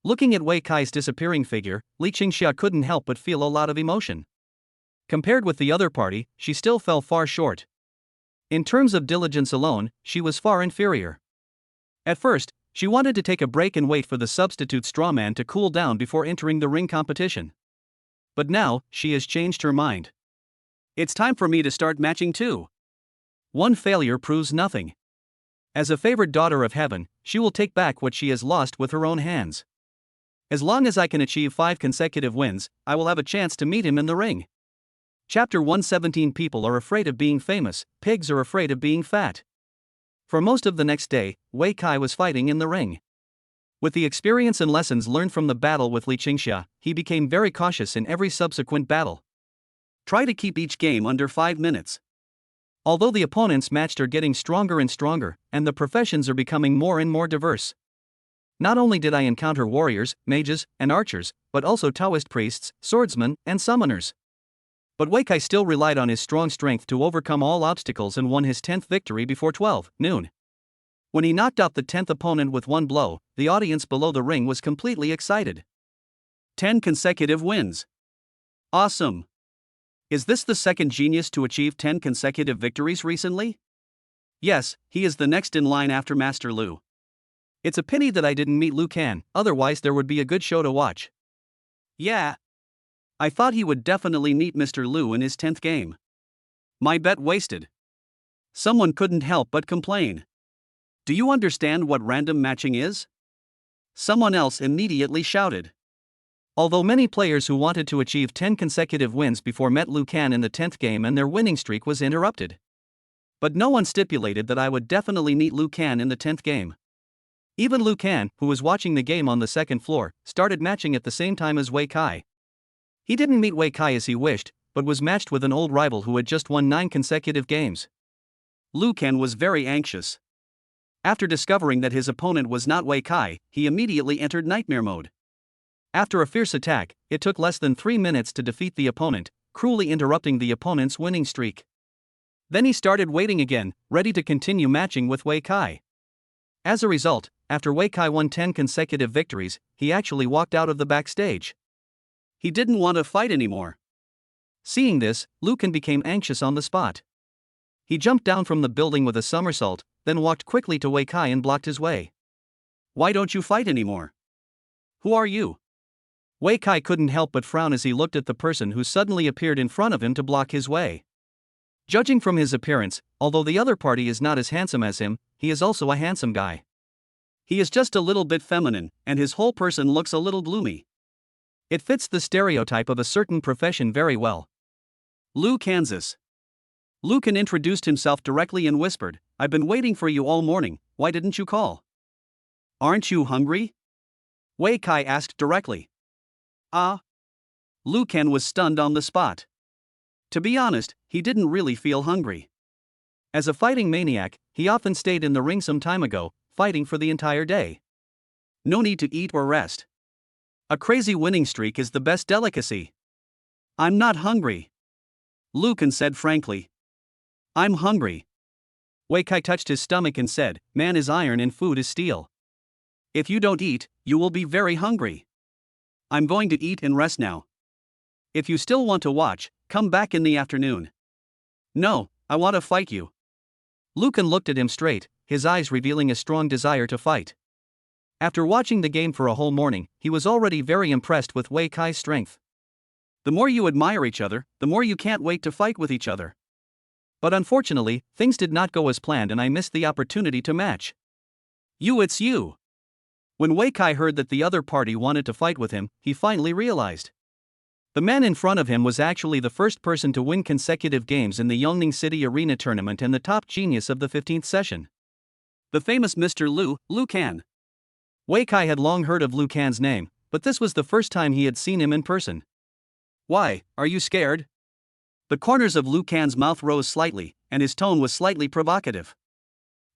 Looking at Wei Kai's disappearing figure, Li Qingxia couldn't help but feel a lot of emotion. Compared with the other party, she still fell far short. In terms of diligence alone, she was far inferior. At first, she wanted to take a break and wait for the substitute strawman to cool down before entering the ring competition. But now, she has changed her mind. It's time for me to start matching too. One failure proves nothing. As a favored daughter of heaven, she will take back what she has lost with her own hands. As long as I can achieve 5 consecutive wins, I will have a chance to meet him in the ring. Chapter 117. People are afraid of being famous, pigs are afraid of being fat. For most of the next day, Wei Kai was fighting in the ring. With the experience and lessons learned from the battle with Li Qingxia, he became very cautious in every subsequent battle. Try to keep each game under 5 minutes. Although the opponents matched are getting stronger and stronger, and the professions are becoming more and more diverse. Not only did I encounter warriors, mages, and archers, but also Taoist priests, swordsmen, and summoners. But Wei Kai still relied on his strong strength to overcome all obstacles and won his 10th victory before 12 noon. When he knocked out the 10th opponent with one blow, the audience below the ring was completely excited. 10 consecutive wins. Awesome! Is this the second genius to achieve 10 consecutive victories recently? Yes, he is the next in line after Master Lu. It's a pity that I didn't meet Liu Kan, otherwise there would be a good show to watch. Yeah. I thought he would definitely meet Mr. Lu in his 10th game. My bet wasted. Someone couldn't help but complain. Do you understand what random matching is? Someone else immediately shouted. Although many players who wanted to achieve 10 consecutive wins before met Liu Kan in the 10th game and their winning streak was interrupted. But no one stipulated that I would definitely meet Liu Kan in the 10th game. Even Liu Kan, who was watching the game on the second floor, started matching at the same time as Wei Kai. He didn't meet Wei Kai as he wished, but was matched with an old rival who had just won 9 consecutive games. Liu Kan was very anxious. After discovering that his opponent was not Wei Kai, he immediately entered nightmare mode. After a fierce attack, it took less than 3 minutes to defeat the opponent, cruelly interrupting the opponent's winning streak. Then he started waiting again, ready to continue matching with Wei Kai. As a result, after Wei Kai won 10 consecutive victories, he actually walked out of the backstage. He didn't want to fight anymore. Seeing this, Liu Kan became anxious on the spot. He jumped down from the building with a somersault, then walked quickly to Wei Kai and blocked his way. Why don't you fight anymore? Who are you? Wei Kai couldn't help but frown as he looked at the person who suddenly appeared in front of him to block his way. Judging from his appearance, although the other party is not as handsome as him, he is also a handsome guy. He is just a little bit feminine, and his whole person looks a little gloomy. It fits the stereotype of a certain profession very well. Liu Kansas. Liu Kan introduced himself directly and whispered, "I've been waiting for you all morning, why didn't you call? Aren't you hungry?" Wei Kai asked directly. Liu Kan was stunned on the spot. To be honest, he didn't really feel hungry. As a fighting maniac, he often stayed in the ring some time ago, fighting for the entire day. No need to eat or rest. A crazy winning streak is the best delicacy. I'm not hungry. Liu Kan said frankly. I'm hungry. Wei Kai touched his stomach and said, "Man is iron and food is steel. If you don't eat, you will be very hungry. I'm going to eat and rest now. If you still want to watch, come back in the afternoon." No, I want to fight you. Liu Kan looked at him straight, his eyes revealing a strong desire to fight. After watching the game for a whole morning, he was already very impressed with Wei Kai's strength. The more you admire each other, the more you can't wait to fight with each other. But unfortunately, things did not go as planned and I missed the opportunity to match. It's you. When Wei Kai heard that the other party wanted to fight with him, he finally realized. The man in front of him was actually the first person to win consecutive games in the Yongning City Arena Tournament and the top genius of the 15th session. The famous Mr. Liu Kan. Wei Kai had long heard of Liu Kan's name, but this was the first time he had seen him in person. Why, are you scared? The corners of Liu Kan's mouth rose slightly, and his tone was slightly provocative.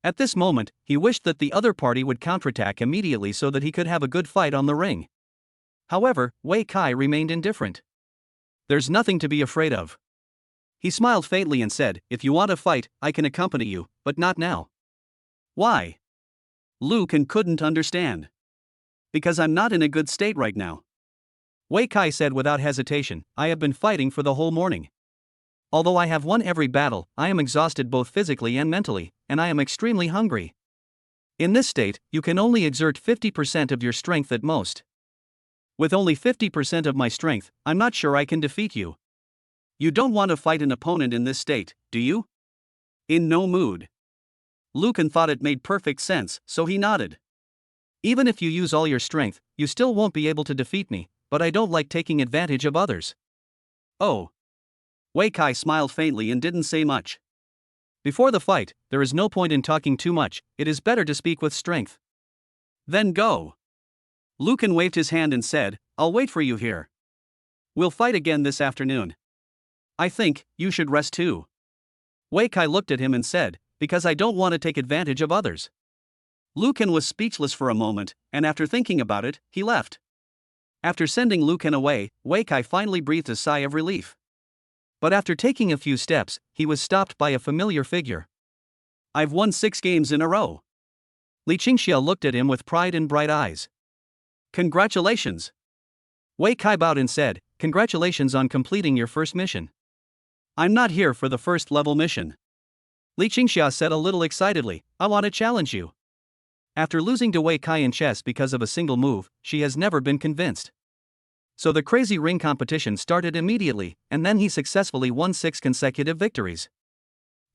At this moment, he wished that the other party would counterattack immediately so that he could have a good fight on the ring. However, Wei Kai remained indifferent. There's nothing to be afraid of. He smiled faintly and said, "If you want to fight, I can accompany you, but not now." Why? Liu Kan couldn't understand. Because I'm not in a good state right now. Wei Kai said without hesitation, "I have been fighting for the whole morning. Although I have won every battle, I am exhausted both physically and mentally, and I am extremely hungry. In this state, you can only exert 50% of your strength at most. With only 50% of my strength, I'm not sure I can defeat you. You don't want to fight an opponent in this state, do you? In no mood. Lucan thought it made perfect sense, so he nodded. Even if you use all your strength, you still won't be able to defeat me, but I don't like taking advantage of others. Oh. Wei Kai smiled faintly and didn't say much. Before the fight, there is no point in talking too much, it is better to speak with strength. Then go. Lucan waved his hand and said, I'll wait for you here. We'll fight again this afternoon. I think you should rest too. Wei Kai looked at him and said, because I don't want to take advantage of others. Lucan was speechless for a moment, and after thinking about it, he left. After sending Lucan away, Wei Kai finally breathed a sigh of relief. But after taking a few steps, he was stopped by a familiar figure. I've won 6 games in a row. Li Qingxia looked at him with pride in bright eyes. Congratulations. Wei Kai bowed and said, congratulations on completing your first mission. I'm not here for the first level mission. Li Qingxia said a little excitedly, I want to challenge you. After losing to Wei Kai in chess because of a single move, she has never been convinced. So the crazy ring competition started immediately, and then he successfully won 6 consecutive victories.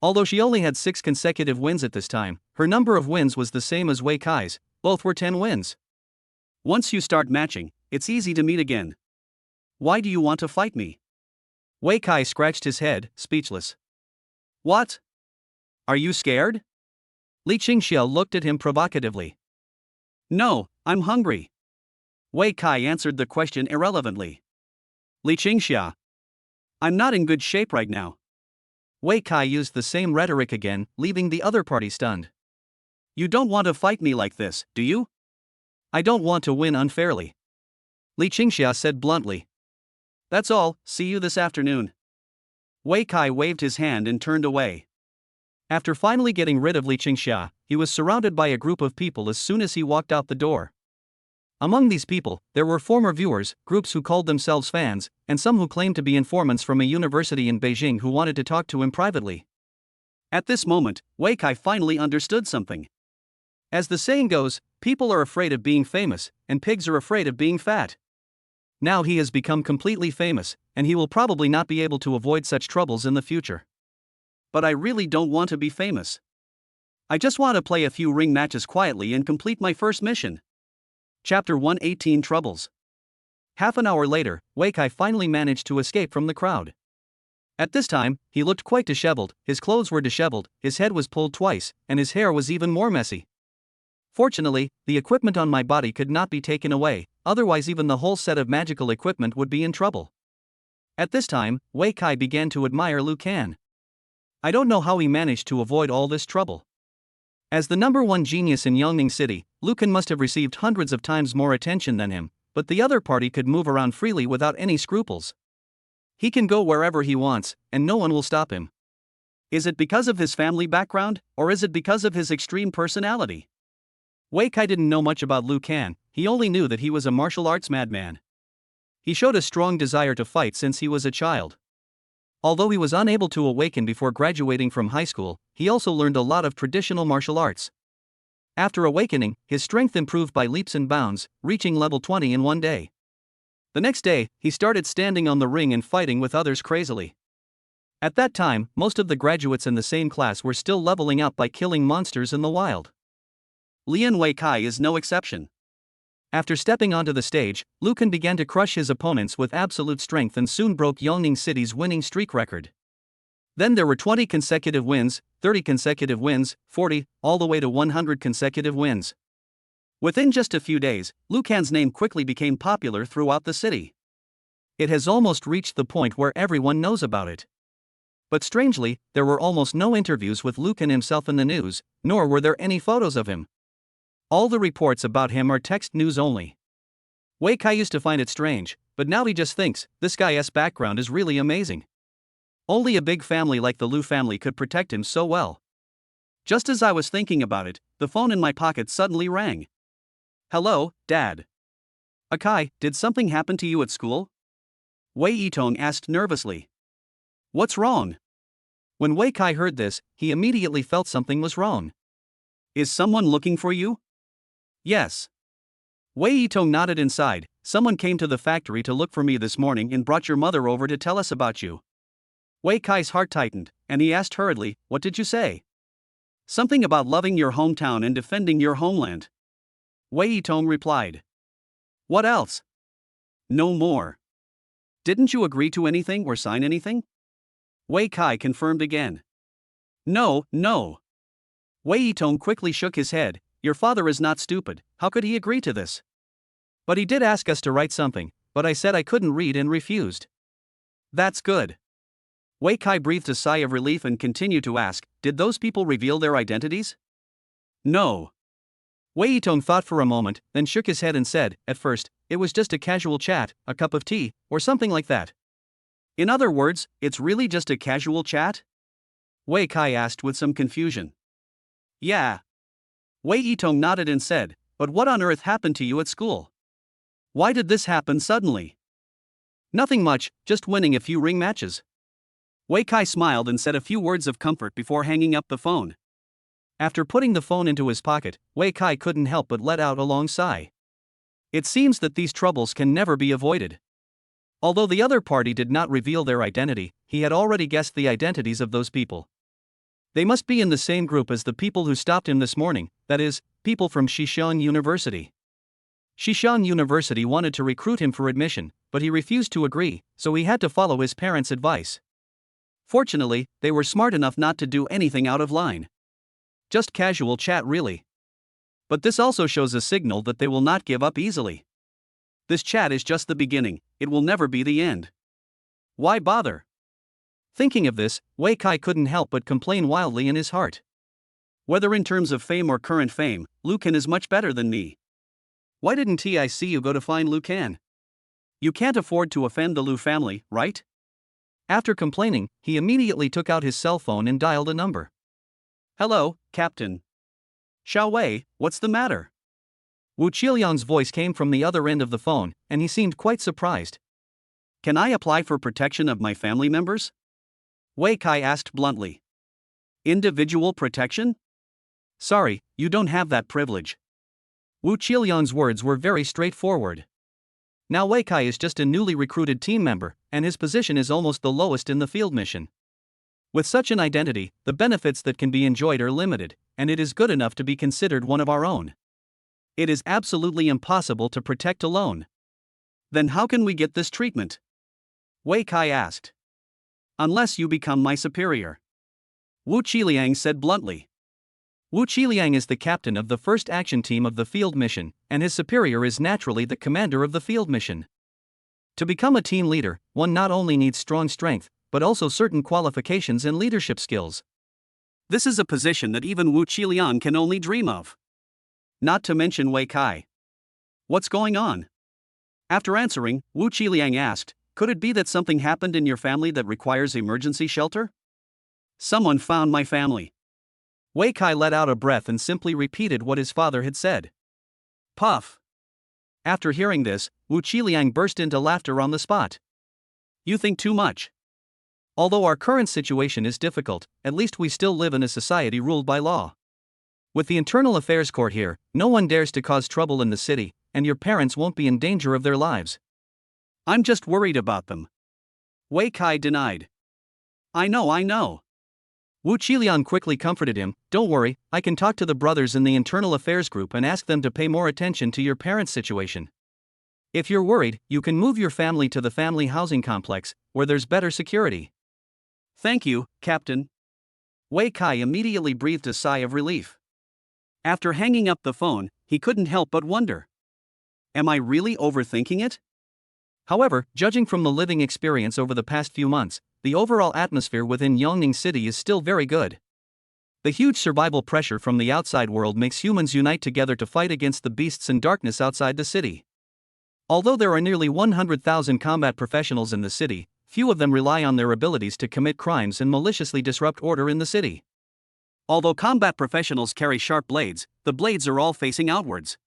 Although she only had 6 consecutive wins at this time, her number of wins was the same as Wei Kai's, both were 10 wins. Once you start matching, it's easy to meet again. Why do you want to fight me? Wei Kai scratched his head, speechless. What? Are you scared? Li Qingxia looked at him provocatively. No, I'm hungry. Wei Kai answered the question irrelevantly. Li Qingxia. I'm not in good shape right now. Wei Kai used the same rhetoric again, leaving the other party stunned. You don't want to fight me like this, do you? I don't want to win unfairly. Li Qingxia said bluntly. That's all, see you this afternoon. Wei Kai waved his hand and turned away. After finally getting rid of Li Qingxia, he was surrounded by a group of people as soon as he walked out the door. Among these people, there were former viewers, groups who called themselves fans, and some who claimed to be informants from a university in Beijing who wanted to talk to him privately. At this moment, Wei Kai finally understood something. As the saying goes, people are afraid of being famous, and pigs are afraid of being fat. Now he has become completely famous, and he will probably not be able to avoid such troubles in the future. But I really don't want to be famous. I just want to play a few ring matches quietly and complete my first mission. Chapter 118 Troubles. Half an hour later, Wei Kai finally managed to escape from the crowd. At this time, he looked quite disheveled, his clothes were disheveled, his head was pulled twice, and his hair was even more messy. Fortunately, the equipment on my body could not be taken away, otherwise even the whole set of magical equipment would be in trouble. At this time, Wei Kai began to admire Lucan. I don't know how he managed to avoid all this trouble. As the number 1 genius in Yongning City, Lucan must have received hundreds of times more attention than him, but the other party could move around freely without any scruples. He can go wherever he wants, and no one will stop him. Is it because of his family background, or is it because of his extreme personality? Wei Kai didn't know much about Lucan, he only knew that he was a martial arts madman. He showed a strong desire to fight since he was a child. Although he was unable to awaken before graduating from high school, he also learned a lot of traditional martial arts. After awakening, his strength improved by leaps and bounds, reaching level 20 in one day. The next day, he started standing on the ring and fighting with others crazily. At that time, most of the graduates in the same class were still leveling up by killing monsters in the wild. Lian Wei Kai is no exception. After stepping onto the stage, Lucan began to crush his opponents with absolute strength and soon broke Yongning City's winning streak record. Then there were 20 consecutive wins, 30 consecutive wins, 40, all the way to 100 consecutive wins. Within just a few days, Lucan's name quickly became popular throughout the city. It has almost reached the point where everyone knows about it. But strangely, there were almost no interviews with Lucan himself in the news, nor were there any photos of him. All the reports about him are text news only. Wei Kai used to find it strange, but now he just thinks, this guy's background is really amazing. Only a big family like the Lu family could protect him so well. Just as I was thinking about it, the phone in my pocket suddenly rang. Hello, Dad. Akai, did something happen to you at school? Wei Yitong asked nervously. What's wrong? When Wei Kai heard this, he immediately felt something was wrong. Is someone looking for you? Yes. Wei Yitong nodded inside. Someone came to the factory to look for me this morning and brought your mother over to tell us about you. Wei Kai's heart tightened, and he asked hurriedly, what did you say? Something about loving your hometown and defending your homeland. Wei Yitong replied. What else? No more. Didn't you agree to anything or sign anything? Wei Kai confirmed again. No. Wei Yitong quickly shook his head. Your father is not stupid, how could he agree to this? But he did ask us to write something, but I said I couldn't read and refused. That's good. Wei Kai breathed a sigh of relief and continued to ask, did those people reveal their identities? No. Wei Yitong thought for a moment, then shook his head and said, at first, it was just a casual chat, a cup of tea, or something like that. In other words, it's really just a casual chat? Wei Kai asked with some confusion. Yeah. Wei Yitong nodded and said, but what on earth happened to you at school? Why did this happen suddenly? Nothing much, just winning a few ring matches. Wei Kai smiled and said a few words of comfort before hanging up the phone. After putting the phone into his pocket, Wei Kai couldn't help but let out a long sigh. It seems that these troubles can never be avoided. Although the other party did not reveal their identity, he had already guessed the identities of those people. They must be in the same group as the people who stopped him this morning, that is, people from Shaoling University. Shaoling University wanted to recruit him for admission, but he refused to agree, so he had to follow his parents' advice. Fortunately, they were smart enough not to do anything out of line. Just casual chat really. But this also shows a signal that they will not give up easily. This chat is just the beginning, it will never be the end. Why bother? Thinking of this, Wei Kai couldn't help but complain wildly in his heart. Whether in terms of fame or current fame, Liu Can is much better than me. Why didn't I see you go to find Liu Can? You can't afford to offend the Liu family, right? After complaining, he immediately took out his cell phone and dialed a number. Hello, Captain. Xiao Wei, what's the matter? Wu Qiliang's voice came from the other end of the phone, and he seemed quite surprised. Can I apply for protection of my family members? Wei Kai asked bluntly. Individual protection? Sorry, you don't have that privilege. Wu Qiliang's words were very straightforward. Now Wei Kai is just a newly recruited team member, and his position is almost the lowest in the field mission. With such an identity, the benefits that can be enjoyed are limited, and it is good enough to be considered one of our own. It is absolutely impossible to protect alone. Then how can we get this treatment? Wei Kai asked. Unless you become my superior. Wu Qiliang said bluntly. Wu Qiliang is the captain of the first action team of the field mission, and his superior is naturally the commander of the field mission. To become a team leader, one not only needs strong strength, but also certain qualifications and leadership skills. This is a position that even Wu Qiliang can only dream of. Not to mention Wei Kai. What's going on? After answering, Wu Qiliang asked, could it be that something happened in your family that requires emergency shelter? Someone found my family. Wei Kai let out a breath and simply repeated what his father had said. Puff. After hearing this, Wu Qiliang burst into laughter on the spot. You think too much. Although our current situation is difficult, at least we still live in a society ruled by law. With the Internal Affairs Court here, no one dares to cause trouble in the city, and your parents won't be in danger of their lives. I'm just worried about them. Wei Kai denied. I know. Wu Qiliang quickly comforted him, don't worry, I can talk to the brothers in the Internal Affairs group and ask them to pay more attention to your parents' situation. If you're worried, you can move your family to the family housing complex, where there's better security. Thank you, Captain. Wei Kai immediately breathed a sigh of relief. After hanging up the phone, he couldn't help but wonder. Am I really overthinking it? However, judging from the living experience over the past few months, the overall atmosphere within Yongning City is still very good. The huge survival pressure from the outside world makes humans unite together to fight against the beasts and darkness outside the city. Although there are nearly 100,000 combat professionals in the city, few of them rely on their abilities to commit crimes and maliciously disrupt order in the city. Although combat professionals carry sharp blades, the blades are all facing outwards.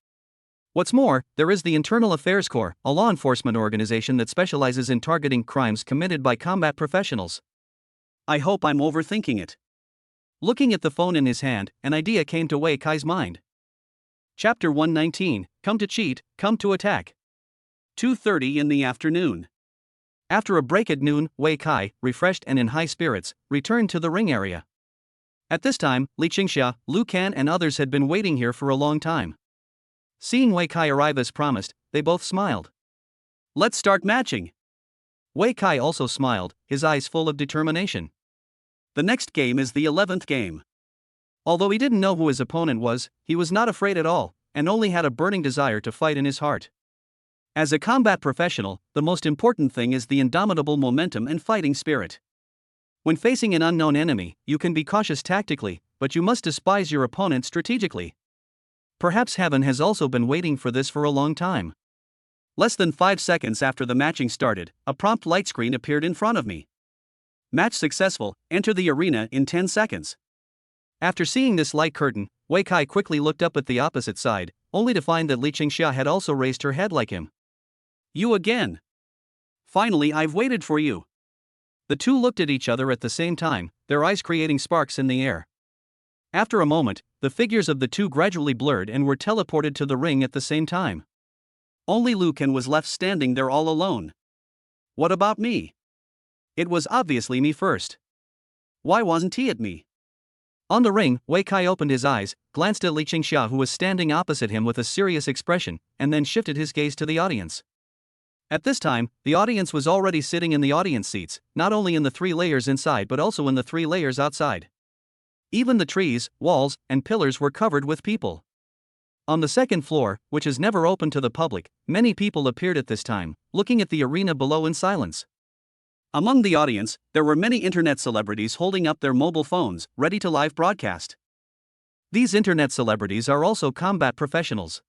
What's more, there is the Internal Affairs Corps, a law enforcement organization that specializes in targeting crimes committed by combat professionals. I hope I'm overthinking it. Looking at the phone in his hand, an idea came to Wei Kai's mind. Chapter 119, Come to Cheat, Come to Attack. 2:30 in the afternoon. After a break at noon, Wei Kai, refreshed and in high spirits, returned to the ring area. At this time, Li Qingxia, Lu Kan and others had been waiting here for a long time. Seeing Wei Kai arrive as promised, they both smiled. Let's start matching. Wei Kai also smiled, his eyes full of determination. The next game is the 11th game. Although he didn't know who his opponent was, he was not afraid at all, and only had a burning desire to fight in his heart. As a combat professional, the most important thing is the indomitable momentum and fighting spirit. When facing an unknown enemy, you can be cautious tactically, but you must despise your opponent strategically. Perhaps heaven has also been waiting for this for a long time. Less than 5 seconds after the matching started, a prompt light screen appeared in front of me. Match successful, enter the arena in 10 seconds. After seeing this light curtain, Wei Kai quickly looked up at the opposite side, only to find that Li Qingxia had also raised her head like him. You again. Finally, I've waited for you. The two looked at each other at the same time, their eyes creating sparks in the air. After a moment, the figures of the two gradually blurred and were teleported to the ring at the same time. Only Lu Kan was left standing there all alone. What about me? It was obviously me first. Why wasn't he at me? On the ring, Wei Kai opened his eyes, glanced at Li Qingxia who was standing opposite him with a serious expression, and then shifted his gaze to the audience. At this time, the audience was already sitting in the audience seats, not only in the 3 layers inside but also in the 3 layers outside. Even the trees, walls, and pillars were covered with people. On the second floor, which is never open to the public, many people appeared at this time, looking at the arena below in silence. Among the audience, there were many internet celebrities holding up their mobile phones, ready to live broadcast. These internet celebrities are also combat professionals.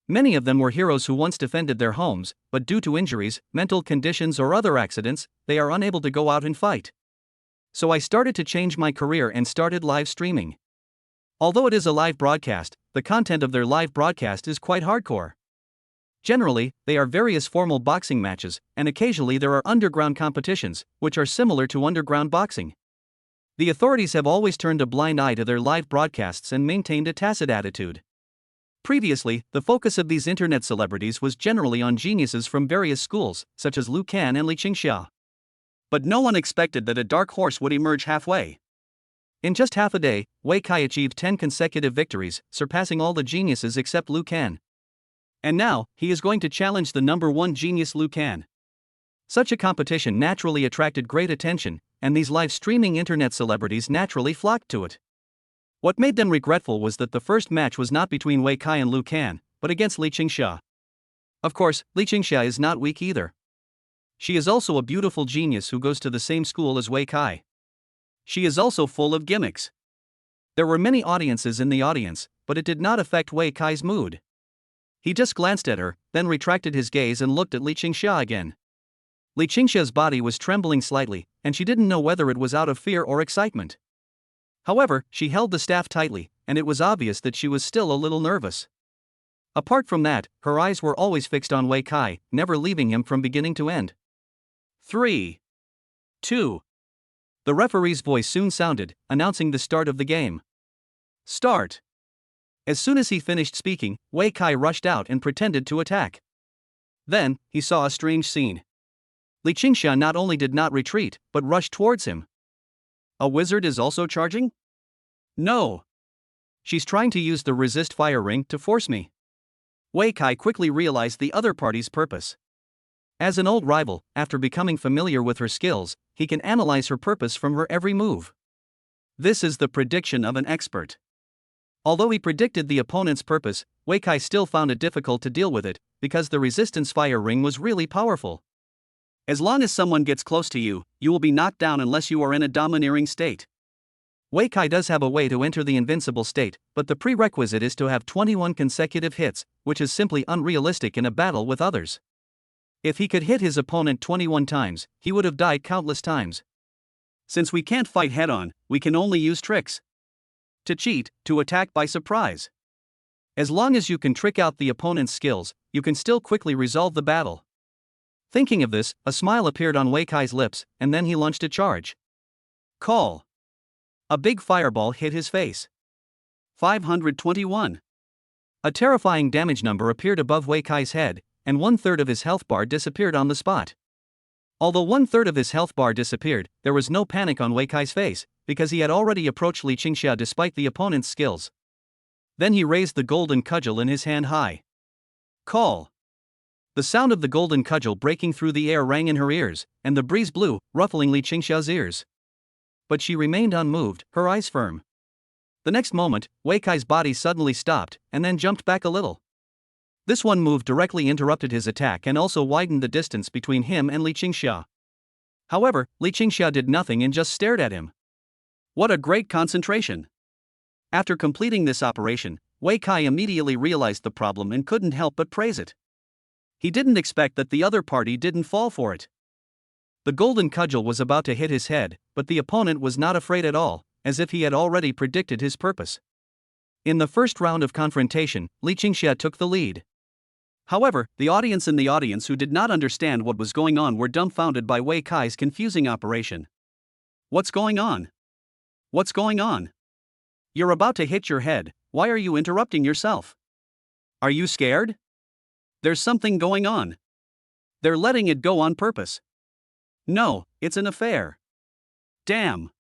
Many of them were heroes who once defended their homes, but due to injuries, mental conditions or other accidents, they are unable to go out and fight. So I started to change my career and started live streaming. Although it is a live broadcast, the content of their live broadcast is quite hardcore. Generally, they are various formal boxing matches, and occasionally there are underground competitions, which are similar to underground boxing. The authorities have always turned a blind eye to their live broadcasts and maintained a tacit attitude. Previously, the focus of these internet celebrities was generally on geniuses from various schools, such as Lu Kan and Li Qingxia. But no one expected that a dark horse would emerge halfway. In just half a day, Wei Kai achieved 10 consecutive victories, surpassing all the geniuses except Lu Kan. And now, he is going to challenge the number 1 genius Lu Kan. Such a competition naturally attracted great attention, and these live streaming internet celebrities naturally flocked to it. What made them regretful was that the first match was not between Wei Kai and Lu Kan, but against Li Qingxia. Of course, Li Qingxia is not weak either. She is also a beautiful genius who goes to the same school as Wei Kai. She is also full of gimmicks. There were many audiences in the audience, but it did not affect Wei Kai's mood. He just glanced at her, then retracted his gaze and looked at Li Qingxia again. Li Qingxia's body was trembling slightly, and she didn't know whether it was out of fear or excitement. However, she held the staff tightly, and it was obvious that she was still a little nervous. Apart from that, her eyes were always fixed on Wei Kai, never leaving him from beginning to end. 3, 2. The referee's voice soon sounded, announcing the start of the game. Start. As soon as he finished speaking, Wei Kai rushed out and pretended to attack. Then, he saw a strange scene. Li Qingxia not only did not retreat, but rushed towards him. A wizard is also charging? No. She's trying to use the resist fire ring to force me. Wei Kai quickly realized the other party's purpose. As an old rival, after becoming familiar with her skills, he can analyze her purpose from her every move. This is the prediction of an expert. Although he predicted the opponent's purpose, Wei Kai still found it difficult to deal with it, because the resistance fire ring was really powerful. As long as someone gets close to you, you will be knocked down unless you are in a domineering state. Wei Kai does have a way to enter the invincible state, but the prerequisite is to have 21 consecutive hits, which is simply unrealistic in a battle with others. If he could hit his opponent 21 times, he would have died countless times. Since we can't fight head-on, we can only use tricks. To cheat, to attack by surprise. As long as you can trick out the opponent's skills, you can still quickly resolve the battle. Thinking of this, a smile appeared on Wei Kai's lips, and then he launched a charge. Call. A big fireball hit his face. 521. A terrifying damage number appeared above Wei Kai's head, and 1/3 of his health bar disappeared on the spot. Although 1/3 of his health bar disappeared, there was no panic on Wei Kai's face, because he had already approached Li Qingxia despite the opponent's skills. Then he raised the golden cudgel in his hand high. Call. The sound of the golden cudgel breaking through the air rang in her ears, and the breeze blew, ruffling Li Qingxia's ears. But she remained unmoved, her eyes firm. The next moment, Wei Kai's body suddenly stopped, and then jumped back a little. This one move directly interrupted his attack and also widened the distance between him and Li Qingxia. However, Li Qingxia did nothing and just stared at him. What a great concentration! After completing this operation, Wei Kai immediately realized the problem and couldn't help but praise it. He didn't expect that the other party didn't fall for it. The golden cudgel was about to hit his head, but the opponent was not afraid at all, as if he had already predicted his purpose. In the first round of confrontation, Li Qingxia took the lead. However, the audience who did not understand what was going on were dumbfounded by Wei Kai's confusing operation. What's going on? What's going on? You're about to hit your head, why are you interrupting yourself? Are you scared? There's something going on. They're letting it go on purpose. No, it's an affair. Damn.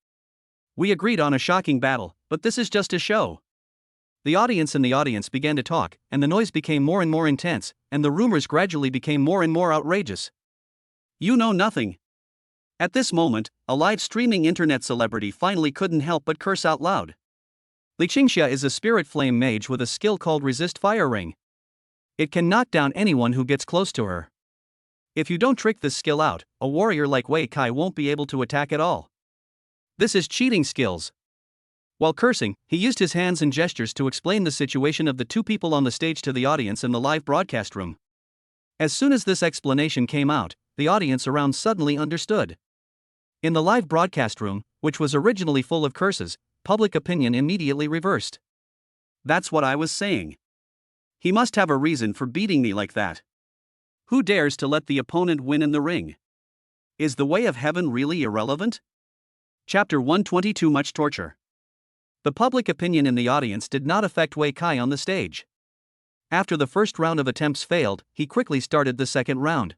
We agreed on a shocking battle, but this is just a show. The audience began to talk, and the noise became more and more intense, and the rumors gradually became more and more outrageous. You know nothing. At this moment, a live streaming internet celebrity finally couldn't help but curse out loud. Li Qingxia is a spirit flame mage with a skill called Resist Fire Ring. It can knock down anyone who gets close to her. If you don't trick this skill out, a warrior like Wei Kai won't be able to attack at all. This is cheating skills. While cursing, he used his hands and gestures to explain the situation of the two people on the stage to the audience in the live broadcast room. As soon as this explanation came out, the audience around suddenly understood. In the live broadcast room, which was originally full of curses, public opinion immediately reversed. That's what I was saying. He must have a reason for beating me like that. Who dares to let the opponent win in the ring? Is the way of heaven really irrelevant? Chapter 122. Much torture. The public opinion in the audience did not affect Wei Kai on the stage. After the first round of attempts failed, he quickly started the second round.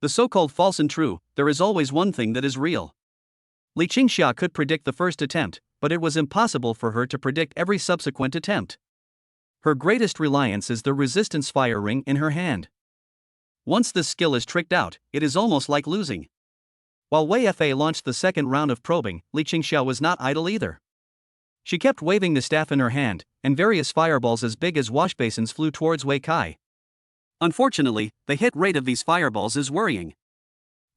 The so-called false and true, there is always one thing that is real. Li Qingxia could predict the first attempt, but it was impossible for her to predict every subsequent attempt. Her greatest reliance is the resistance fire ring in her hand. Once this skill is tricked out, it is almost like losing. While Wei Fa launched the second round of probing, Li Qingxia was not idle either. She kept waving the staff in her hand, and various fireballs as big as washbasins flew towards Wei Kai. Unfortunately, the hit rate of these fireballs is worrying.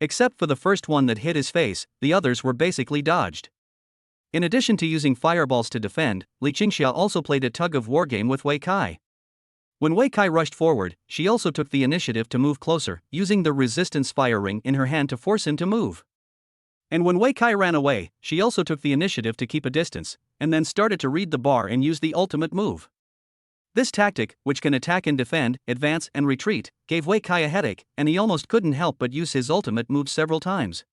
Except for the first one that hit his face, the others were basically dodged. In addition to using fireballs to defend, Li Qingxia also played a tug-of-war game with Wei Kai. When Wei Kai rushed forward, she also took the initiative to move closer, using the resistance fire ring in her hand to force him to move. And when Wei Kai ran away, she also took the initiative to keep a distance, and then started to read the bar and use the ultimate move. This tactic, which can attack and defend, advance and retreat, gave Wei Kai a headache, and he almost couldn't help but use his ultimate move several times.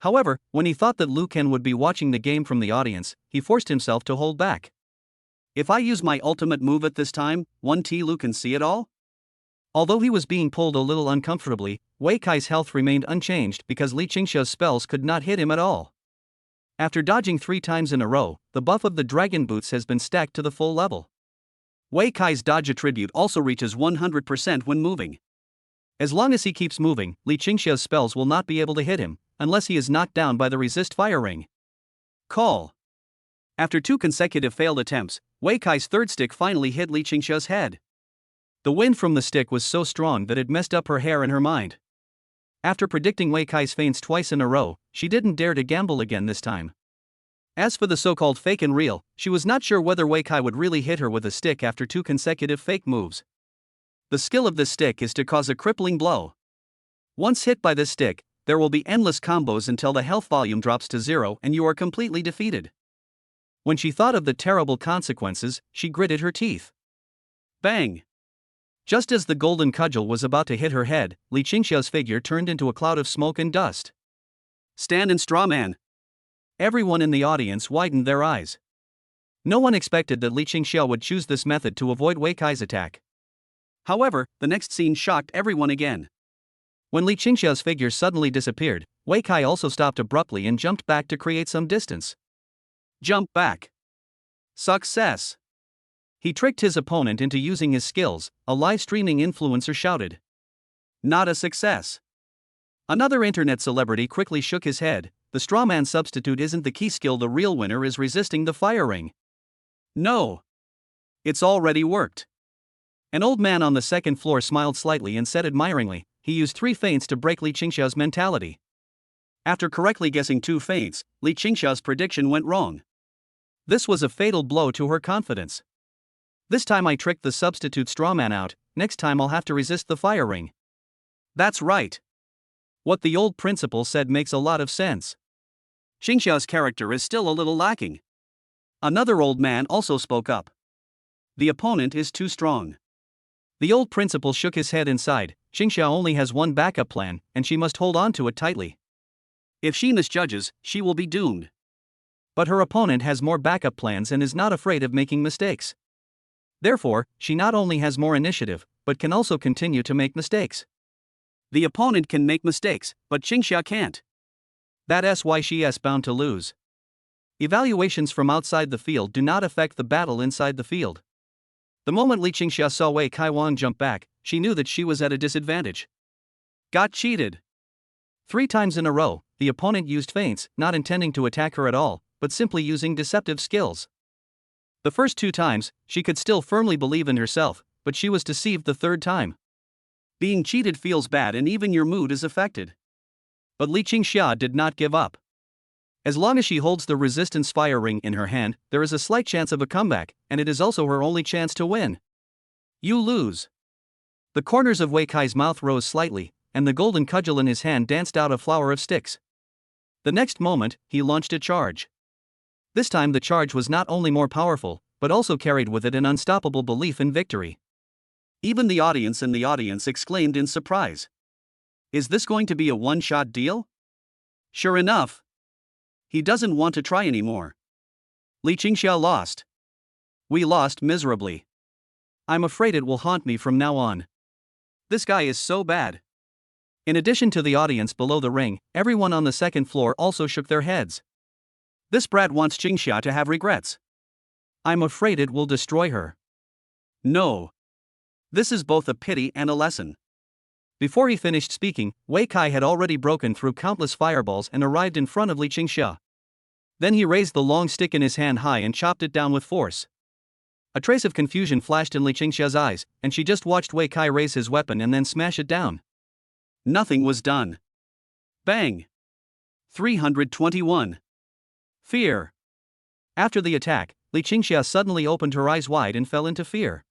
However, when he thought that Liu Ken would be watching the game from the audience, he forced himself to hold back. If I use my ultimate move at this time, 1T Liu can see it all? Although he was being pulled a little uncomfortably, Wei Kai's health remained unchanged because Li Qingxia's spells could not hit him at all. After dodging 3 times in a row, the buff of the dragon boots has been stacked to the full level. Wei Kai's dodge attribute also reaches 100% when moving. As long as he keeps moving, Li Qingxia's spells will not be able to hit him, unless he is knocked down by the resist fire ring. Call. After 2 consecutive failed attempts, Wei Kai's third stick finally hit Li Qingxia's head. The wind from the stick was so strong that it messed up her hair and her mind. After predicting Wei Kai's feints twice in a row, she didn't dare to gamble again this time. As for the so-called fake and real, she was not sure whether Wei Kai would really hit her with a stick after 2 consecutive fake moves. The skill of this stick is to cause a crippling blow. Once hit by this stick, there will be endless combos until the health volume drops to 0 and you are completely defeated. When she thought of the terrible consequences, she gritted her teeth. Bang! Just as the golden cudgel was about to hit her head, Li Qingxia's figure turned into a cloud of smoke and dust. Stand and straw man. Everyone in the audience widened their eyes. No one expected that Li Qingxia would choose this method to avoid Wei Kai's attack. However, the next scene shocked everyone again. When Li Qingxia's figure suddenly disappeared, Wei Kai also stopped abruptly and jumped back to create some distance. Jump back. Success. He tricked his opponent into using his skills, a live streaming influencer shouted. Not a success. Another internet celebrity quickly shook his head. The strawman substitute isn't the key skill, the real winner is resisting the fire ring. No. It's already worked. An old man on the second floor smiled slightly and said admiringly, he used 3 feints to break Li Qingxia's mentality. After correctly guessing 2 feints, Li Qingxia's prediction went wrong. This was a fatal blow to her confidence. This time I tricked the substitute strawman out, next time I'll have to resist the fire ring. That's right. What the old principal said makes a lot of sense. Qingxia's character is still a little lacking. Another old man also spoke up. The opponent is too strong. The old principal shook his head and sighed. Qingxia only has one backup plan, and she must hold on to it tightly. If she misjudges, she will be doomed. But her opponent has more backup plans and is not afraid of making mistakes. Therefore, she not only has more initiative, but can also continue to make mistakes. The opponent can make mistakes, but Qingxia can't. That's why she is bound to lose. Evaluations from outside the field do not affect the battle inside the field. The moment Li Qingxia saw Wei Kai Wang jump back, she knew that she was at a disadvantage. Got cheated. 3 times in a row, the opponent used feints, not intending to attack her at all, but simply using deceptive skills. The first 2 times, she could still firmly believe in herself, but she was deceived the 3rd time. Being cheated feels bad and even your mood is affected. But Li Qingxia did not give up. As long as she holds the resistance fire ring in her hand, there is a slight chance of a comeback, and it is also her only chance to win. You lose. The corners of Wei Kai's mouth rose slightly, and the golden cudgel in his hand danced out a flower of sticks. The next moment, he launched a charge. This time the charge was not only more powerful, but also carried with it an unstoppable belief in victory. Even the audience exclaimed in surprise. Is this going to be a one-shot deal? Sure enough. He doesn't want to try anymore. Li Qingxia lost. We lost miserably. I'm afraid it will haunt me from now on. This guy is so bad. In addition to the audience below the ring, everyone on the second floor also shook their heads. This brat wants Qingxia to have regrets. I'm afraid it will destroy her. No. This is both a pity and a lesson. Before he finished speaking, Wei Kai had already broken through countless fireballs and arrived in front of Li Qingxia. Then he raised the long stick in his hand high and chopped it down with force. A trace of confusion flashed in Li Qingxia's eyes, and she just watched Wei Kai raise his weapon and then smash it down. Nothing was done. Bang! 321. Fear. After the attack, Li Qingxia suddenly opened her eyes wide and fell into fear.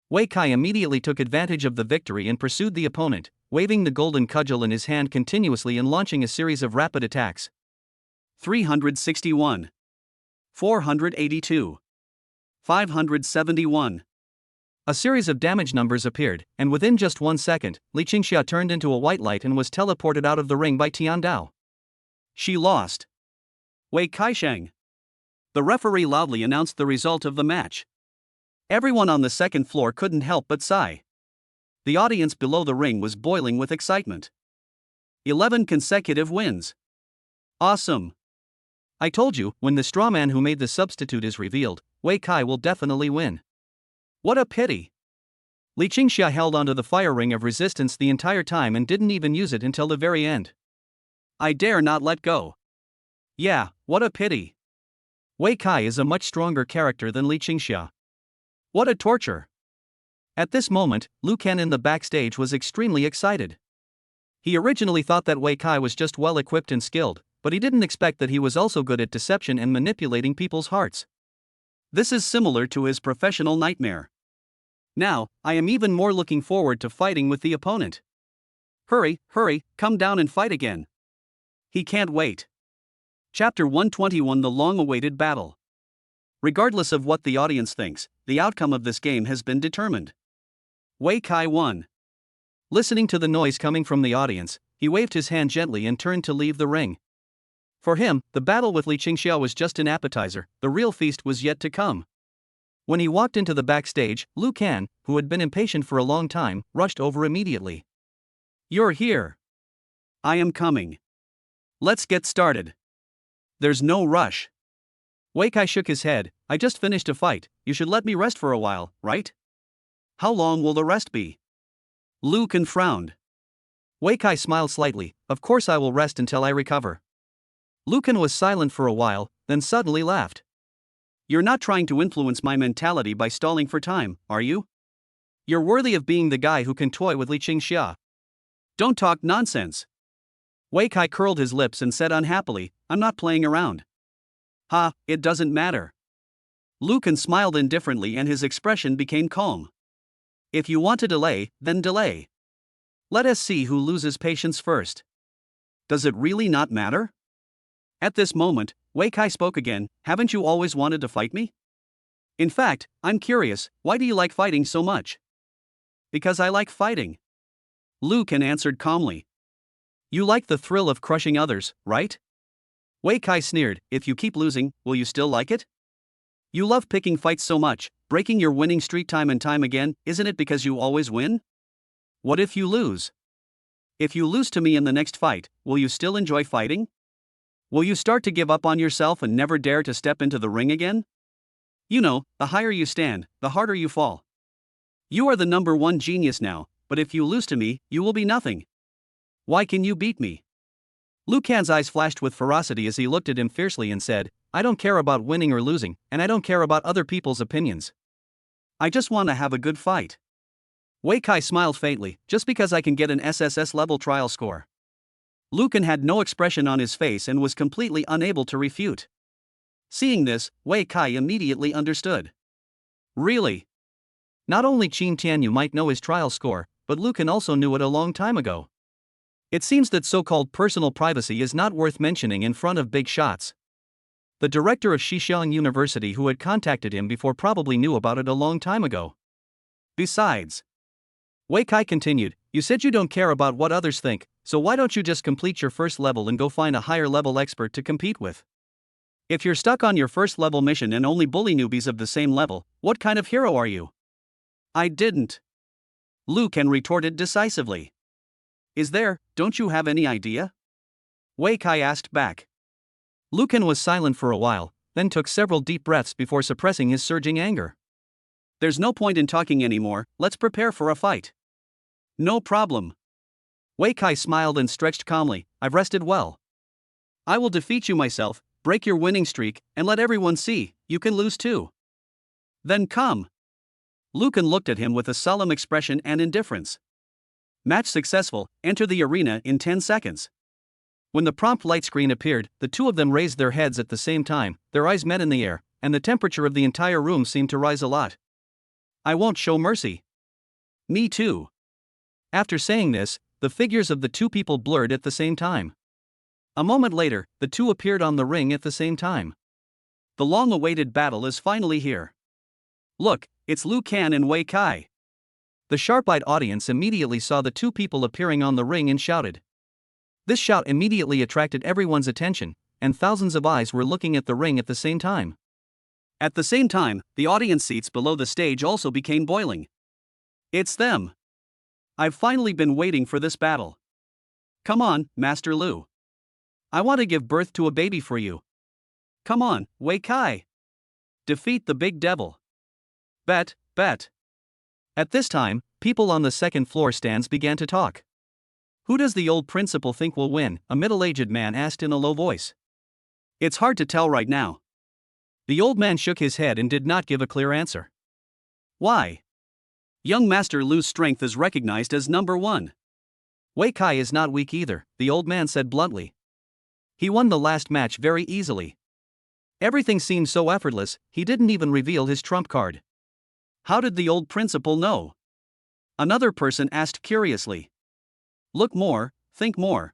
Wei Kai immediately took advantage of the victory and pursued the opponent, waving the golden cudgel in his hand continuously and launching a series of rapid attacks. 361. 482. 571. A series of damage numbers appeared, and within just 1 second, Li Qingxia turned into a white light and was teleported out of the ring by Tian Dao. She lost. Wei Kaisheng. The referee loudly announced the result of the match. Everyone on the second floor couldn't help but sigh. The audience below the ring was boiling with excitement. 11 consecutive wins. Awesome. I told you, when the strawman who made the substitute is revealed, Wei Kai will definitely win. What a pity. Li Qingxia held onto the fire ring of resistance the entire time and didn't even use it until the very end. I dare not let go. Yeah, what a pity. Wei Kai is a much stronger character than Li Qingxia. What a torture. At this moment, Lu Ken in the backstage was extremely excited. He originally thought that Wei Kai was just well equipped and skilled, but he didn't expect that he was also good at deception and manipulating people's hearts. This is similar to his professional nightmare. Now, I am even more looking forward to fighting with the opponent. Hurry, come down and fight again. He can't wait. Chapter 121: The long-awaited battle. Regardless of what the audience thinks, the outcome of this game has been determined. Wei Kai won. Listening to the noise coming from the audience, he waved his hand gently and turned to leave the ring. For him, the battle with Li Qingxia was just an appetizer, the real feast was yet to come. When he walked into the backstage, Liu Kan, who had been impatient for a long time, rushed over immediately. "You're here. I am coming. Let's get started. There's no rush." Wei Kai shook his head. "I just finished a fight, you should let me rest for a while, right?" "How long will the rest be?" Liu Kan frowned. Wei Kai smiled slightly. "Of course I will rest until I recover." Liu Kan was silent for a while, then suddenly laughed. "You're not trying to influence my mentality by stalling for time, are you? You're worthy of being the guy who can toy with Li Qingxia. Don't talk nonsense." Wei Kai curled his lips and said unhappily, "I'm not playing around." "Ha, it doesn't matter." Liu Kan smiled indifferently and his expression became calm. "If you want to delay, then delay. Let us see who loses patience first. Does it really not matter?" At this moment, Wei Kai spoke again. "Haven't you always wanted to fight me? In fact, I'm curious, why do you like fighting so much?" "Because I like fighting." Liu Kan answered calmly. "You like the thrill of crushing others, right?" Wei Kai sneered. "If you keep losing, will you still like it? You love picking fights so much, breaking your winning streak time and time again, isn't it because you always win? What if you lose? If you lose to me in the next fight, will you still enjoy fighting? Will you start to give up on yourself and never dare to step into the ring again? You know, the higher you stand, the harder you fall. You are the #1 genius now, but if you lose to me, you will be nothing. Why can you beat me?" Liu Kan's eyes flashed with ferocity as he looked at him fiercely and said, "I don't care about winning or losing, and I don't care about other people's opinions. I just want to have a good fight." Wei Kai smiled faintly. "Just because I can get an SSS level trial score." Liu Kan had no expression on his face and was completely unable to refute. Seeing this, Wei Kai immediately understood. Really? Not only Qin Tianyu might know his trial score, but Liu Kan also knew it a long time ago. It seems that so-called personal privacy is not worth mentioning in front of big shots. The director of Shaoling University who had contacted him before probably knew about it a long time ago. Besides, Wei Kai continued, "You said you don't care about what others think, so why don't you just complete your first level and go find a higher level expert to compete with? If you're stuck on your first level mission and only bully newbies of the same level, what kind of hero are you?" "I didn't," Liu Kan retorted decisively. Don't you have any idea?" Wei Kai asked back. Liu Kan was silent for a while, then took several deep breaths before suppressing his surging anger. "There's no point in talking anymore, let's prepare for a fight." "No problem." Wei Kai smiled and stretched calmly. "I've rested well. I will defeat you myself, break your winning streak, and let everyone see, you can lose too." "Then come." Liu Kan looked at him with a solemn expression and indifference. "Match successful, enter the arena in 10 seconds. When the prompt light screen appeared, the two of them raised their heads at the same time, their eyes met in the air, and the temperature of the entire room seemed to rise a lot. "I won't show mercy." "Me too." After saying this, the figures of the two people blurred at the same time. A moment later, the two appeared on the ring at the same time. The long-awaited battle is finally here. Look, it's Liu Kan and Wei Kai. The sharp-eyed audience immediately saw the two people appearing on the ring and shouted. This shout immediately attracted everyone's attention, and thousands of eyes were looking at the ring at the same time. At the same time, the audience seats below the stage also became boiling. "It's them. I've finally been waiting for this battle. Come on, Master Liu. I want to give birth to a baby for you. Come on, Wei Kai. Defeat the big devil. Bet. At this time, people on the second floor stands began to talk. "Who does the old principal think will win?" a middle-aged man asked in a low voice. "It's hard to tell right now." The old man shook his head and did not give a clear answer. "Why?" "Young Master Liu's strength is recognized as #1. Wei Kai is not weak either," the old man said bluntly. "He won the last match very easily. Everything seemed so effortless, he didn't even reveal his trump card." "How did the old principal know?" another person asked curiously. "Look more, think more."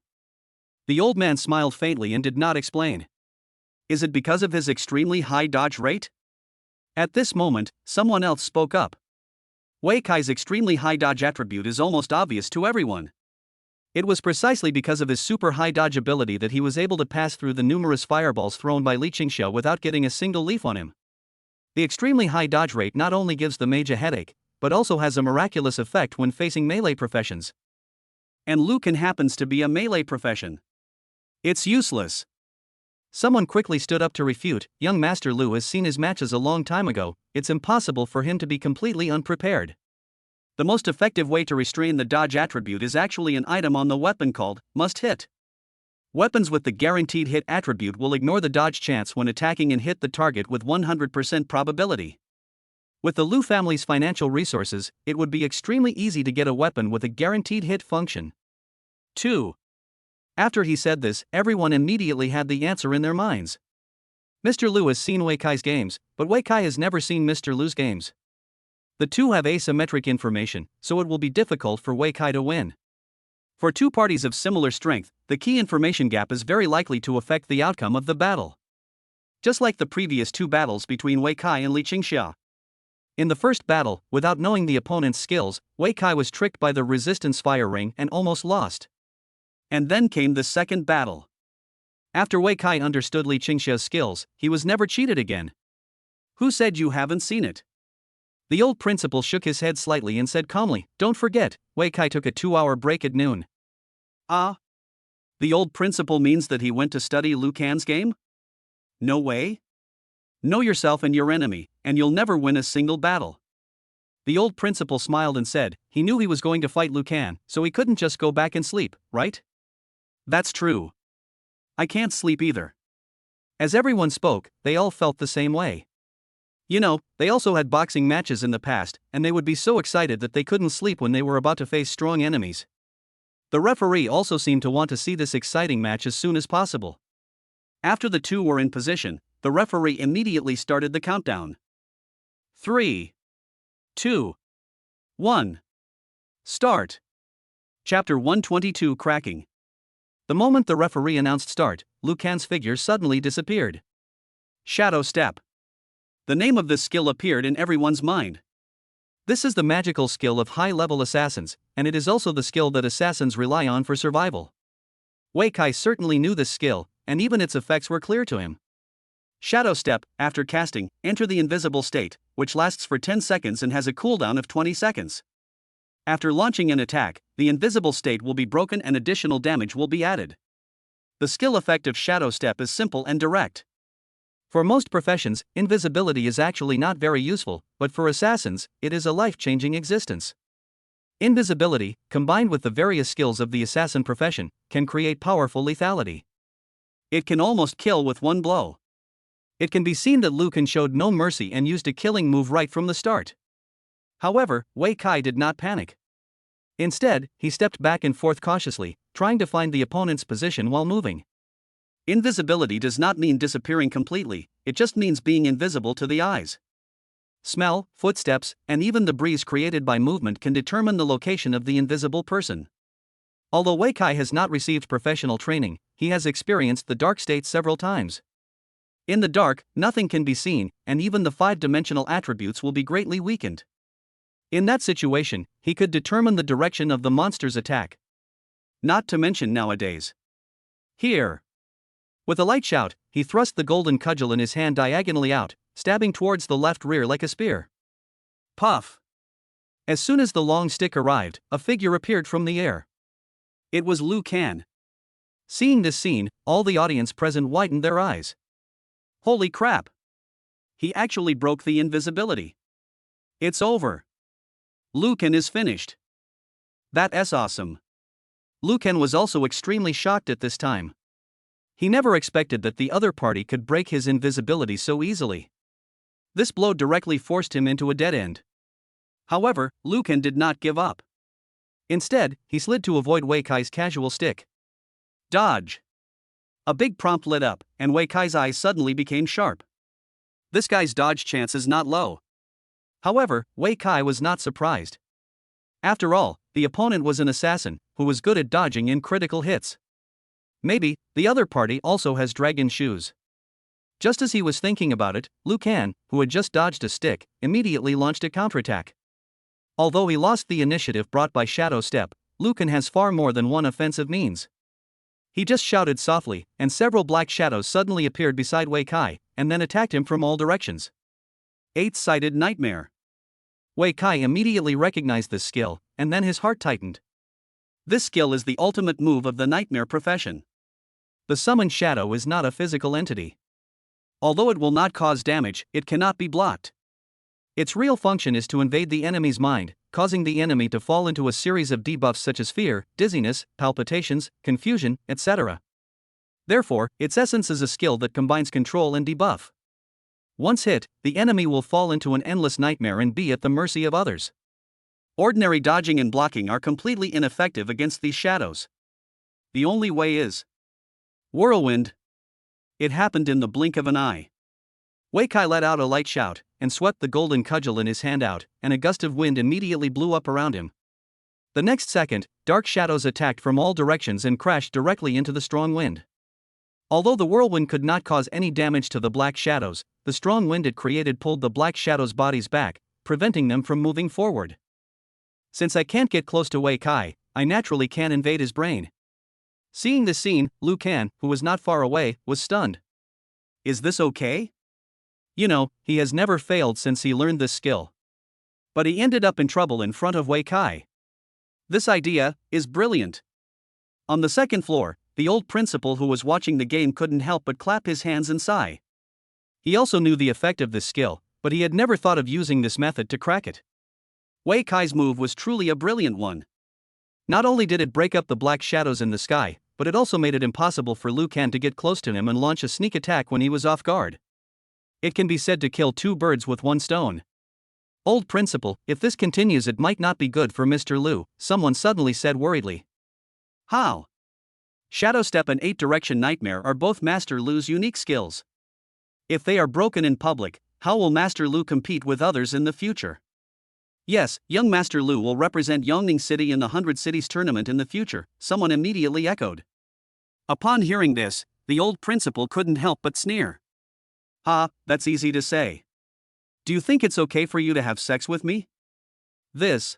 The old man smiled faintly and did not explain. "Is it because of his extremely high dodge rate?" At this moment, someone else spoke up. "Wei Kai's extremely high dodge attribute is almost obvious to everyone. It was precisely because of his super high dodge ability that he was able to pass through the numerous fireballs thrown by Li Qingxia without getting a single leaf on him. The extremely high dodge rate not only gives the mage a headache, but also has a miraculous effect when facing melee professions. And Liu Kang happens to be a melee profession. It's useless. Someone quickly stood up to refute. Young Master Liu has seen his matches a long time ago, it's impossible for him to be completely unprepared. The most effective way to restrain the dodge attribute is actually an item on the weapon called must hit. Weapons with the guaranteed hit attribute will ignore the dodge chance when attacking and hit the target with 100% probability. With the Liu family's financial resources, it would be extremely easy to get a weapon with a guaranteed hit function. 2. After he said this, everyone immediately had the answer in their minds. Mr. Liu has seen Wei Kai's games, but Wei Kai has never seen Mr. Liu's games. The two have asymmetric information, so it will be difficult for Wei Kai to win. For two parties of similar strength, the key information gap is very likely to affect the outcome of the battle. Just like the previous two battles between Wei Kai and Li Qingxia. In the first battle, without knowing the opponent's skills, Wei Kai was tricked by the resistance fire ring and almost lost. And then came the second battle. After Wei Kai understood Li Qingxia's skills, he was never cheated again. Who said you haven't seen it? The old principal shook his head slightly and said calmly, don't forget, Wei Kai took a 2-hour break at noon. Ah? The old principal means that he went to study Liu Kang's game? No way. Know yourself and your enemy, and you'll never win a single battle. The old principal smiled and said, he knew he was going to fight Liu Kang, so he couldn't just go back and sleep, right? That's true. I can't sleep either. As everyone spoke, they all felt the same way. You know, they also had boxing matches in the past, and they would be so excited that they couldn't sleep when they were about to face strong enemies. The referee also seemed to want to see this exciting match as soon as possible. After the two were in position, the referee immediately started the countdown. 3, 2, 1. Start. Chapter 122 Cracking. The moment the referee announced start, Liu Kang's figure suddenly disappeared. Shadow Step. The name of this skill appeared in everyone's mind. This is the magical skill of high-level assassins, and it is also the skill that assassins rely on for survival. Wei Kai certainly knew this skill, and even its effects were clear to him. Shadow Step, after casting, enter the invisible state, which lasts for 10 seconds and has a cooldown of 20 seconds. After launching an attack, the invisible state will be broken and additional damage will be added. The skill effect of Shadow Step is simple and direct. For most professions, invisibility is actually not very useful, but for assassins, it is a life-changing existence. Invisibility, combined with the various skills of the assassin profession, can create powerful lethality. It can almost kill with one blow. It can be seen that Liu Kang showed no mercy and used a killing move right from the start. However, Wei Kai did not panic. Instead, he stepped back and forth cautiously, trying to find the opponent's position while moving. Invisibility does not mean disappearing completely, it just means being invisible to the eyes. Smell, footsteps, and even the breeze created by movement can determine the location of the invisible person. Although Wei Kai has not received professional training, he has experienced the dark state several times. In the dark, nothing can be seen, and even the 5-dimensional attributes will be greatly weakened. In that situation, he could determine the direction of the monster's attack. Not to mention nowadays. Here. With a light shout, he thrust the golden cudgel in his hand diagonally out, stabbing towards the left rear like a spear. Puff! As soon as the long stick arrived, a figure appeared from the air. It was Liu Kang. Seeing this scene, all the audience present widened their eyes. Holy crap! He actually broke the invisibility. It's over. Liu Kang is finished. That's awesome. Liu Kang was also extremely shocked at this time. He never expected that the other party could break his invisibility so easily. This blow directly forced him into a dead end. However, Liu Kang did not give up. Instead, he slid to avoid Wei Kai's casual stick. Dodge! A big prompt lit up, and Wei Kai's eyes suddenly became sharp. This guy's dodge chance is not low. However, Wei Kai was not surprised. After all, the opponent was an assassin, who was good at dodging in critical hits. Maybe, the other party also has dragon shoes. Just as he was thinking about it, Liu Kang, who had just dodged a stick, immediately launched a counterattack. Although he lost the initiative brought by Shadow Step, Liu Kang has far more than one offensive means. He just shouted softly, and several black shadows suddenly appeared beside Wei Kai, and then attacked him from all directions. Eight-sided nightmare. Wei Kai immediately recognized this skill, and then his heart tightened. This skill is the ultimate move of the nightmare profession. The summoned shadow is not a physical entity. Although it will not cause damage, it cannot be blocked. Its real function is to invade the enemy's mind, causing the enemy to fall into a series of debuffs such as fear, dizziness, palpitations, confusion, etc. Therefore, its essence is a skill that combines control and debuff. Once hit, the enemy will fall into an endless nightmare and be at the mercy of others. Ordinary dodging and blocking are completely ineffective against these shadows. The only way is whirlwind. It happened in the blink of an eye. Wei Kai let out a light shout, and swept the golden cudgel in his hand out, and a gust of wind immediately blew up around him. The next second, dark shadows attacked from all directions and crashed directly into the strong wind. Although the whirlwind could not cause any damage to the black shadows, the strong wind it created pulled the black shadows' bodies back, preventing them from moving forward. Since I can't get close to Wei Kai, I naturally can't invade his brain. Seeing this scene, Liu Kang, who was not far away, was stunned. Is this okay? You know, he has never failed since he learned this skill. But he ended up in trouble in front of Wei Kai. This idea is brilliant. On the second floor, the old principal who was watching the game couldn't help but clap his hands and sigh. He also knew the effect of this skill, but he had never thought of using this method to crack it. Wei Kai's move was truly a brilliant one. Not only did it break up the black shadows in the sky, but it also made it impossible for Liu Kang to get close to him and launch a sneak attack when he was off guard. It can be said to kill two birds with one stone. Old principal, if this continues it might not be good for Mr. Liu, someone suddenly said worriedly. How? Shadow Step and 8-Direction Nightmare are both Master Liu's unique skills. If they are broken in public, how will Master Liu compete with others in the future? Yes, young Master Liu will represent Yongning City in the 100 Cities tournament in the future, someone immediately echoed. Upon hearing this, the old principal couldn't help but sneer. Ha, that's easy to say. Do you think it's okay for you to have sex with me? This.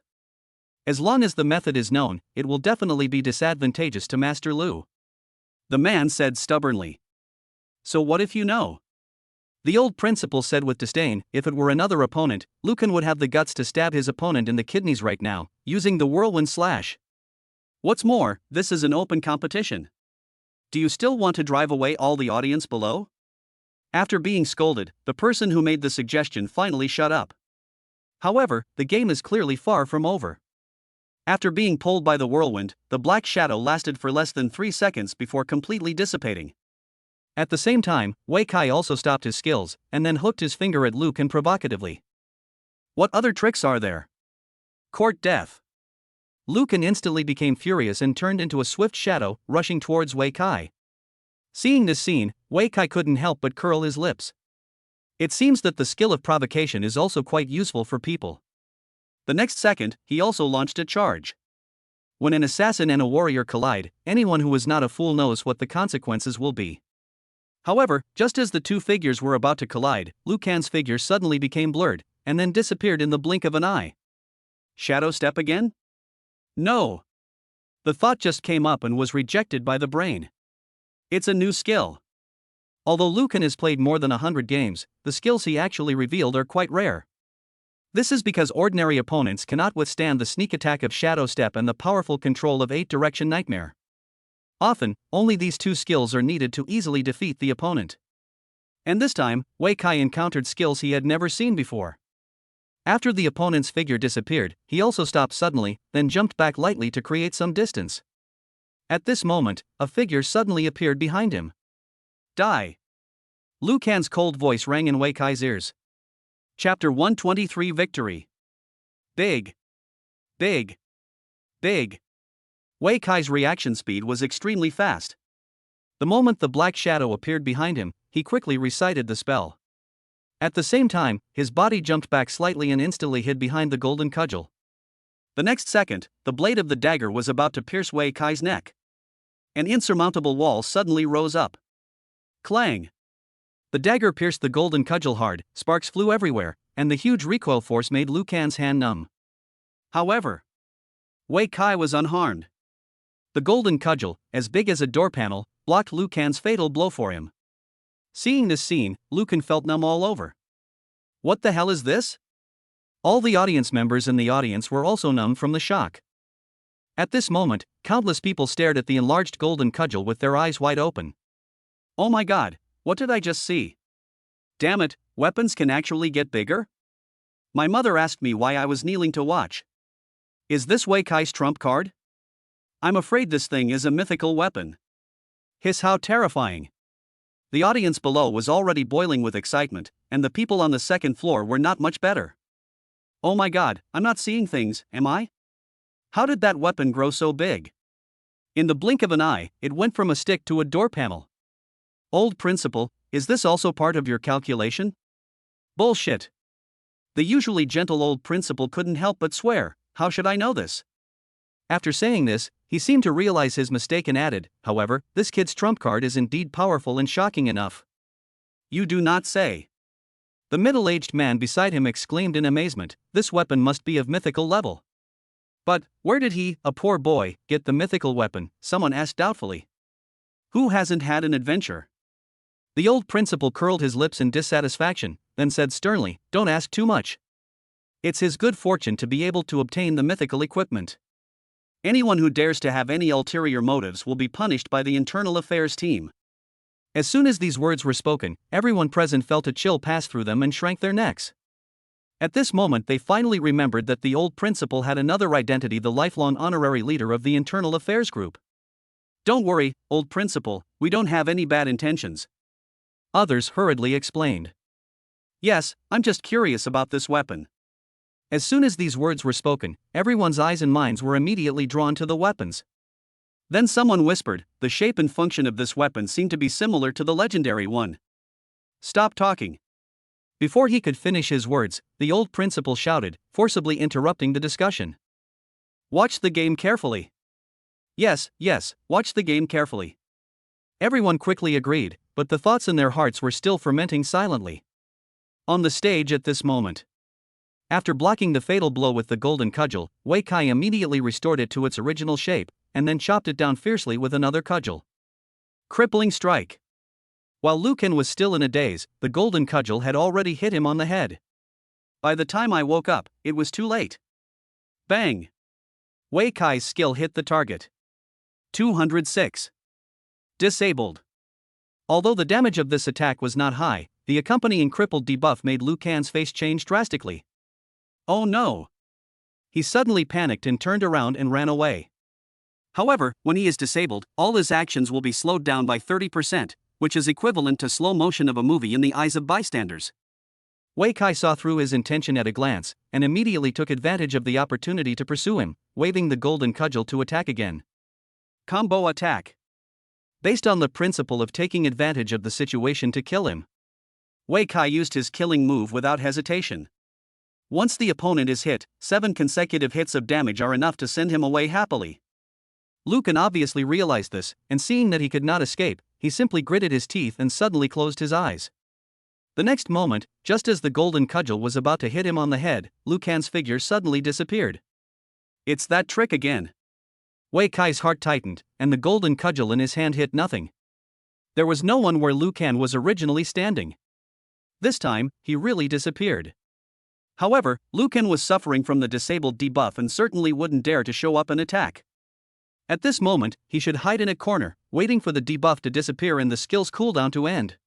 As long as the method is known, it will definitely be disadvantageous to Master Liu. The man said stubbornly. So what if you know? The old principal said with disdain, if it were another opponent, Liu Kang would have the guts to stab his opponent in the kidneys right now, using the whirlwind slash. What's more, this is an open competition. Do you still want to drive away all the audience below? After being scolded, the person who made the suggestion finally shut up. However, the game is clearly far from over. After being pulled by the whirlwind, the black shadow lasted for less than 3 seconds before completely dissipating. At the same time, Wei Kai also stopped his skills, and then hooked his finger at Liu Kang provocatively. What other tricks are there? Court death. Liu Kang instantly became furious and turned into a swift shadow, rushing towards Wei Kai. Seeing this scene, Wei Kai couldn't help but curl his lips. It seems that the skill of provocation is also quite useful for people. The next second, he also launched a charge. When an assassin and a warrior collide, anyone who is not a fool knows what the consequences will be. However, just as the two figures were about to collide, Liu Kang's figure suddenly became blurred, and then disappeared in the blink of an eye. Shadow Step again? No. The thought just came up and was rejected by the brain. It's a new skill. Although Liu Kang has played more than 100 games, the skills he actually revealed are quite rare. This is because ordinary opponents cannot withstand the sneak attack of Shadow Step and the powerful control of 8-Direction Nightmare. Often, only these two skills are needed to easily defeat the opponent. And this time, Wei Kai encountered skills he had never seen before. After the opponent's figure disappeared, he also stopped suddenly, then jumped back lightly to create some distance. At this moment, a figure suddenly appeared behind him. Die! Liu Kang's cold voice rang in Wei Kai's ears. Chapter 123 Victory. Big. Big. Big. Wei Kai's reaction speed was extremely fast. The moment the black shadow appeared behind him, he quickly recited the spell. At the same time, his body jumped back slightly and instantly hid behind the golden cudgel. The next second, the blade of the dagger was about to pierce Wei Kai's neck. An insurmountable wall suddenly rose up. Clang! The dagger pierced the golden cudgel hard, sparks flew everywhere, and the huge recoil force made Liu Kang's hand numb. However, Wei Kai was unharmed. The golden cudgel, as big as a door panel, blocked Liu Kang's fatal blow for him. Seeing this scene, Liu Kang felt numb all over. What the hell is this? All the audience members in the audience were also numb from the shock. At this moment, countless people stared at the enlarged golden cudgel with their eyes wide open. Oh my god, what did I just see? Damn it, weapons can actually get bigger? My mother asked me why I was kneeling to watch. Is this Wei Kai's trump card? I'm afraid this thing is a mythical weapon. Hiss, how terrifying. The audience below was already boiling with excitement, and the people on the second floor were not much better. Oh my god, I'm not seeing things, am I? How did that weapon grow so big? In the blink of an eye, it went from a stick to a door panel. Old principal, is this also part of your calculation? Bullshit. The usually gentle old principal couldn't help but swear, how should I know this? After saying this, he seemed to realize his mistake and added, however, this kid's trump card is indeed powerful and shocking enough. You do not say. The middle-aged man beside him exclaimed in amazement, this weapon must be of mythical level. But, where did he, a poor boy, get the mythical weapon? Someone asked doubtfully. Who hasn't had an adventure? The old principal curled his lips in dissatisfaction, then said sternly, don't ask too much. It's his good fortune to be able to obtain the mythical equipment. Anyone who dares to have any ulterior motives will be punished by the internal affairs team. As soon as these words were spoken, everyone present felt a chill pass through them and shrank their necks. At this moment they finally remembered that the old principal had another identity, the lifelong honorary leader of the internal affairs group. Don't worry, old principal, we don't have any bad intentions. Others hurriedly explained. Yes, I'm just curious about this weapon. As soon as these words were spoken, everyone's eyes and minds were immediately drawn to the weapons. Then someone whispered, the shape and function of this weapon seemed to be similar to the legendary one. Stop talking. Before he could finish his words, the old principal shouted, forcibly interrupting the discussion. Watch the game carefully. Yes, watch the game carefully. Everyone quickly agreed, but the thoughts in their hearts were still fermenting silently. On the stage at this moment. After blocking the fatal blow with the golden cudgel, Wei Kai immediately restored it to its original shape, and then chopped it down fiercely with another cudgel. Crippling strike. While Liu Kang was still in a daze, the golden cudgel had already hit him on the head. By the time I woke up, it was too late. Bang! Wei Kai's skill hit the target. 206. Disabled. Although the damage of this attack was not high, the accompanying crippled debuff made Liu Kang's face change drastically. Oh no! He suddenly panicked and turned around and ran away. However, when he is disabled, all his actions will be slowed down by 30%, which is equivalent to slow motion of a movie in the eyes of bystanders. Wei Kai saw through his intention at a glance, and immediately took advantage of the opportunity to pursue him, waving the golden cudgel to attack again. Combo attack. Based on the principle of taking advantage of the situation to kill him, Wei Kai used his killing move without hesitation. Once the opponent is hit, 7 consecutive hits of damage are enough to send him away happily. Liu Kang obviously realized this, and seeing that he could not escape, he simply gritted his teeth and suddenly closed his eyes. The next moment, just as the golden cudgel was about to hit him on the head, Liu Kang's figure suddenly disappeared. It's that trick again. Wei Kai's heart tightened, and the golden cudgel in his hand hit nothing. There was no one where Liu Kang was originally standing. This time, he really disappeared. However, Liu Kang was suffering from the disabled debuff and certainly wouldn't dare to show up and attack. At this moment, he should hide in a corner, waiting for the debuff to disappear and the skill's cooldown to end.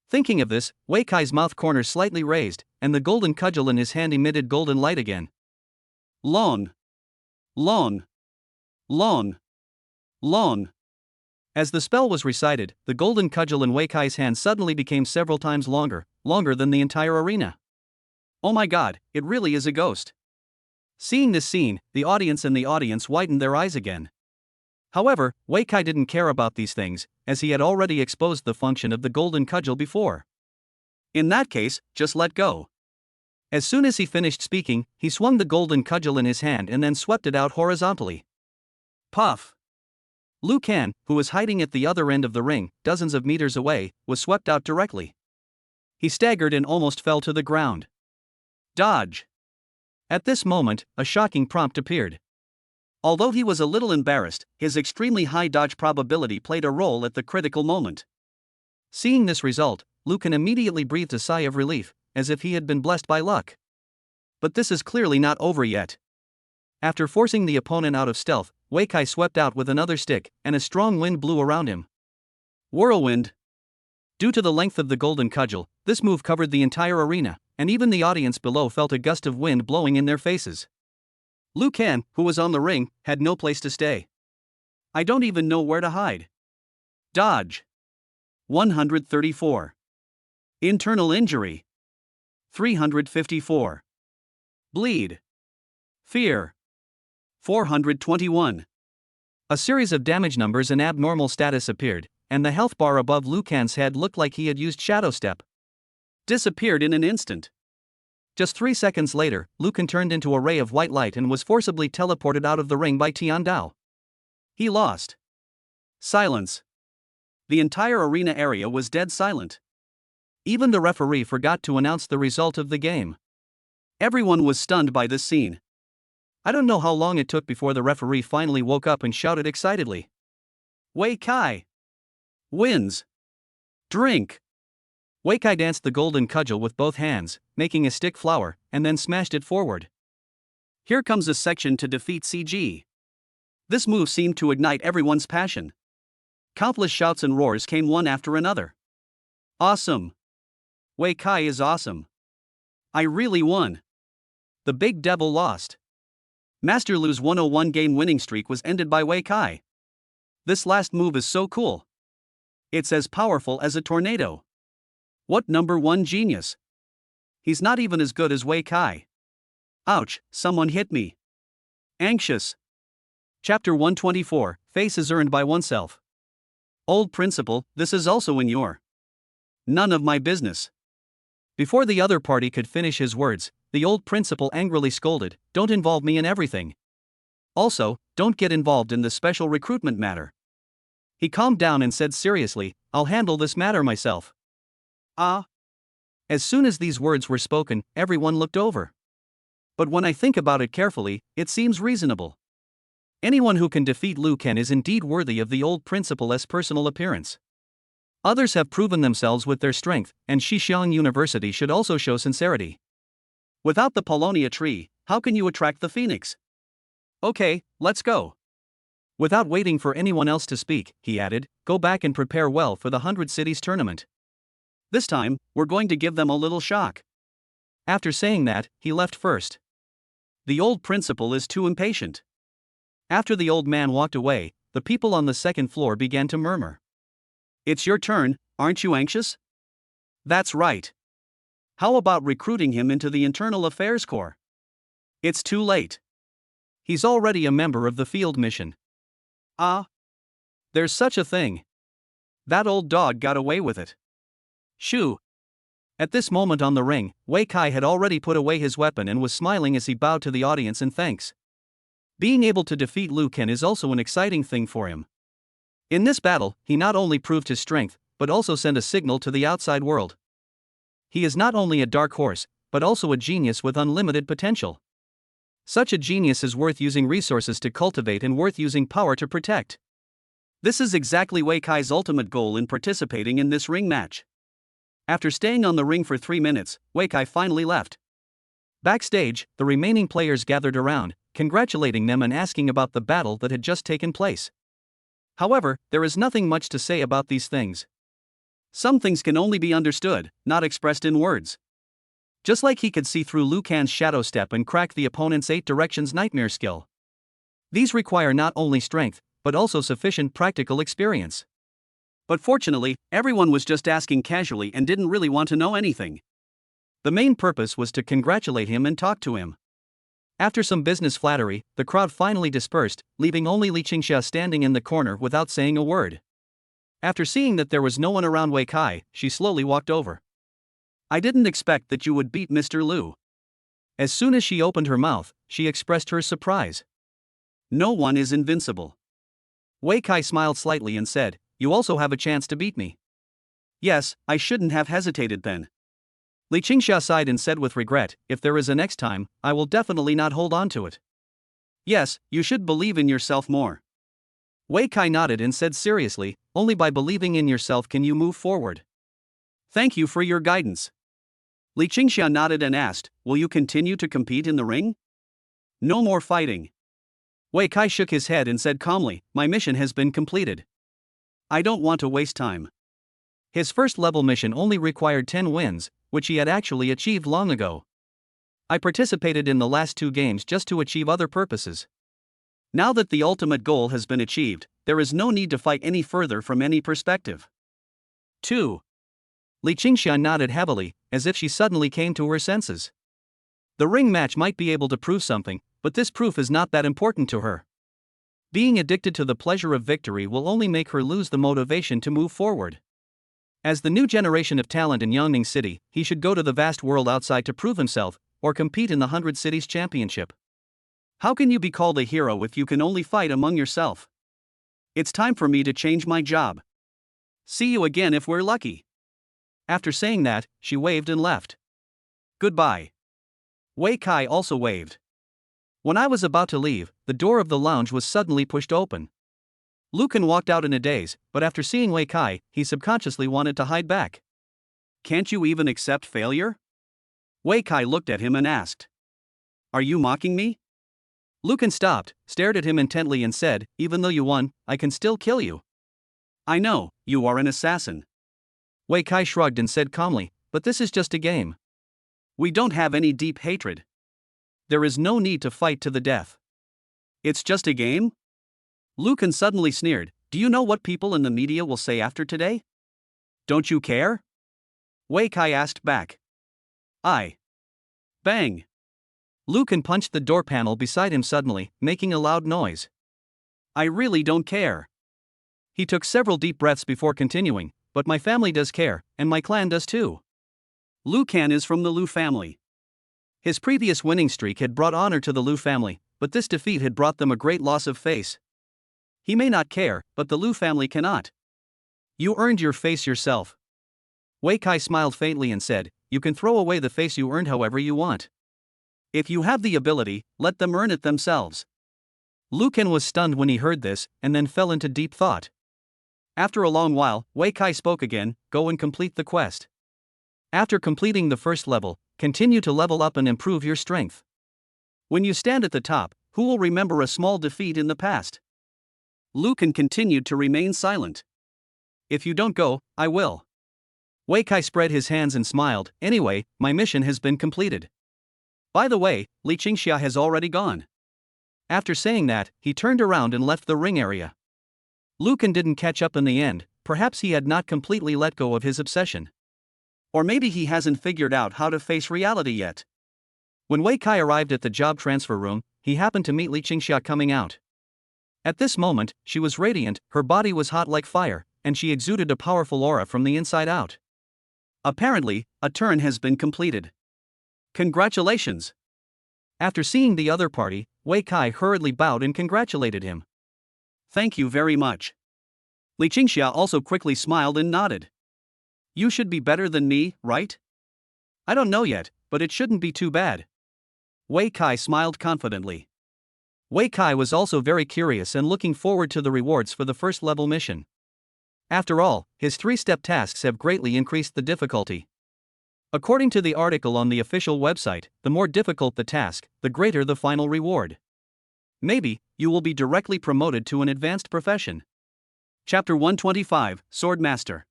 Thinking of this, Wei Kai's mouth corner slightly raised, and the golden cudgel in his hand emitted golden light again. Long. Long. Long. Long. As the spell was recited, the golden cudgel in Wei Kai's hand suddenly became several times longer than the entire arena. Oh my god, it really is a ghost. Seeing this scene, the audience widened their eyes again. However, Wei Kai didn't care about these things, as he had already exposed the function of the golden cudgel before. In that case, just let go. As soon as he finished speaking, he swung the golden cudgel in his hand and then swept it out horizontally. Puff! Liu Kang, who was hiding at the other end of the ring, dozens of meters away, was swept out directly. He staggered and almost fell to the ground. Dodge! At this moment, a shocking prompt appeared. Although he was a little embarrassed, his extremely high dodge probability played a role at the critical moment. Seeing this result, Lucan immediately breathed a sigh of relief, as if he had been blessed by luck. But this is clearly not over yet. After forcing the opponent out of stealth, Wei Kai swept out with another stick, and a strong wind blew around him. Whirlwind. Due to the length of the golden cudgel, this move covered the entire arena, and even the audience below felt a gust of wind blowing in their faces. Liu Kang, who was on the ring, had no place to stay. I don't even know where to hide. Dodge. 134. Internal injury. 354. Bleed. Fear. 421. A series of damage numbers and abnormal status appeared, and the health bar above Liu Kang's head looked like he had used Shadow Step. Disappeared in an instant. Just 3 seconds later, Liu Kang turned into a ray of white light and was forcibly teleported out of the ring by Tian Dao. He lost. Silence. The entire arena area was dead silent. Even the referee forgot to announce the result of the game. Everyone was stunned by this scene. I don't know how long it took before the referee finally woke up and shouted excitedly. Wei Kai wins. Drink. Wei Kai danced the golden cudgel with both hands, making a stick flower, and then smashed it forward. Here comes a section to defeat CG. This move seemed to ignite everyone's passion. Countless shouts and roars came one after another. Awesome. Wei Kai is awesome. I really won. The big devil lost. Master Lu's 101 game winning streak was ended by Wei Kai. This last move is so cool. It's as powerful as a tornado. What number 1 genius? He's not even as good as Wei Kai. Ouch, someone hit me. Anxious. Chapter 124, Face is earned by oneself. Old principal, this is also in your. None of my business. Before the other party could finish his words, the old principal angrily scolded, don't involve me in everything. Also, don't get involved in the special recruitment matter. He calmed down and said seriously, I'll handle this matter myself. As soon as these words were spoken, everyone looked over. But when I think about it carefully, it seems reasonable. Anyone who can defeat Liu Kang is indeed worthy of the old principal's personal appearance. Others have proven themselves with their strength, and Shaoling University should also show sincerity. Without the Paulownia tree, how can you attract the phoenix? Okay, let's go. Without waiting for anyone else to speak, he added, go back and prepare well for the 100 Cities tournament. This time, we're going to give them a little shock. After saying that, he left first. The old principal is too impatient. After the old man walked away, the people on the second floor began to murmur. It's your turn, aren't you anxious? That's right. How about recruiting him into the Internal Affairs Corps? It's too late. He's already a member of the field mission. There's such a thing. That old dog got away with it. Shoo. At this moment on the ring, Wei Kai had already put away his weapon and was smiling as he bowed to the audience in thanks. Being able to defeat Liu Kang is also an exciting thing for him. In this battle, he not only proved his strength, but also sent a signal to the outside world. He is not only a dark horse, but also a genius with unlimited potential. Such a genius is worth using resources to cultivate and worth using power to protect. This is exactly Wei Kai's ultimate goal in participating in this ring match. After staying on the ring for 3 minutes, Wei Kai finally left. Backstage, the remaining players gathered around, congratulating them and asking about the battle that had just taken place. However, there is nothing much to say about these things. Some things can only be understood, not expressed in words. Just like he could see through Liu Kang's shadow step and crack the opponent's 8 directions nightmare skill. These require not only strength, but also sufficient practical experience. But fortunately, everyone was just asking casually and didn't really want to know anything. The main purpose was to congratulate him and talk to him. After some business flattery, the crowd finally dispersed, leaving only Li Qingxia standing in the corner without saying a word. After seeing that there was no one around Wei Kai, she slowly walked over. I didn't expect that you would beat Mr. Liu. As soon as she opened her mouth, she expressed her surprise. No one is invincible. Wei Kai smiled slightly and said, you also have a chance to beat me. Yes, I shouldn't have hesitated then. Li Qingxia sighed and said with regret, if there is a next time, I will definitely not hold on to it. Yes, you should believe in yourself more. Wei Kai nodded and said seriously, only by believing in yourself can you move forward. Thank you for your guidance. Li Qingxia nodded and asked, will you continue to compete in the ring? No more fighting. Wei Kai shook his head and said calmly, my mission has been completed. I don't want to waste time. His first level mission only required 10 wins, which he had actually achieved long ago. I participated in the last 2 games just to achieve other purposes. Now that the ultimate goal has been achieved, there is no need to fight any further from any perspective. 2. Li Qingxia nodded heavily, as if she suddenly came to her senses. The ring match might be able to prove something, but this proof is not that important to her. Being addicted to the pleasure of victory will only make her lose the motivation to move forward. As the new generation of talent in Yongning City, he should go to the vast world outside to prove himself, or compete in the 100 Cities Championship. How can you be called a hero if you can only fight among yourself? It's time for me to change my job. See you again if we're lucky. After saying that, she waved and left. Goodbye. Wei Kai also waved. When I was about to leave, the door of the lounge was suddenly pushed open. Lucan walked out in a daze, but after seeing Wei Kai, he subconsciously wanted to hide back. Can't you even accept failure? Wei Kai looked at him and asked. Are you mocking me? Lucan stopped, stared at him intently and said, even though you won, I can still kill you. I know, you are an assassin. Wei Kai shrugged and said calmly, but this is just a game. We don't have any deep hatred. There is no need to fight to the death. It's just a game? Lucan suddenly sneered, do you know what people in the media will say after today? Don't you care? Wei Kai asked back. Bang! Lucan punched the door panel beside him suddenly, making a loud noise. I really don't care. He took several deep breaths before continuing, but my family does care, and my clan does too. Lu Can is from the Lu family. His previous winning streak had brought honor to the Lu family, but this defeat had brought them a great loss of face. He may not care, but the Lu family cannot. You earned your face yourself. Wei Kai smiled faintly and said, you can throw away the face you earned however you want. If you have the ability, let them earn it themselves. Lucan was stunned when he heard this, and then fell into deep thought. After a long while, Wei Kai spoke again, go and complete the quest. After completing the first level, continue to level up and improve your strength. When you stand at the top, who will remember a small defeat in the past? Lucan continued to remain silent. If you don't go, I will. Wei Kai spread his hands and smiled, anyway, my mission has been completed. By the way, Li Qingxia has already gone. After saying that, he turned around and left the ring area. Lucan didn't catch up in the end, perhaps he had not completely let go of his obsession. Or maybe he hasn't figured out how to face reality yet. When Wei Kai arrived at the job transfer room, he happened to meet Li Qingxia coming out. At this moment, she was radiant, her body was hot like fire, and she exuded a powerful aura from the inside out. Apparently, a turn has been completed. Congratulations! After seeing the other party, Wei Kai hurriedly bowed and congratulated him. Thank you very much. Li Qingxia also quickly smiled and nodded. You should be better than me, right? I don't know yet, but it shouldn't be too bad. Wei Kai smiled confidently. Wei Kai was also very curious and looking forward to the rewards for the first level mission. After all, his 3-step tasks have greatly increased the difficulty. According to the article on the official website, the more difficult the task, the greater the final reward. Maybe, you will be directly promoted to an advanced profession. Chapter 125, Sword Master.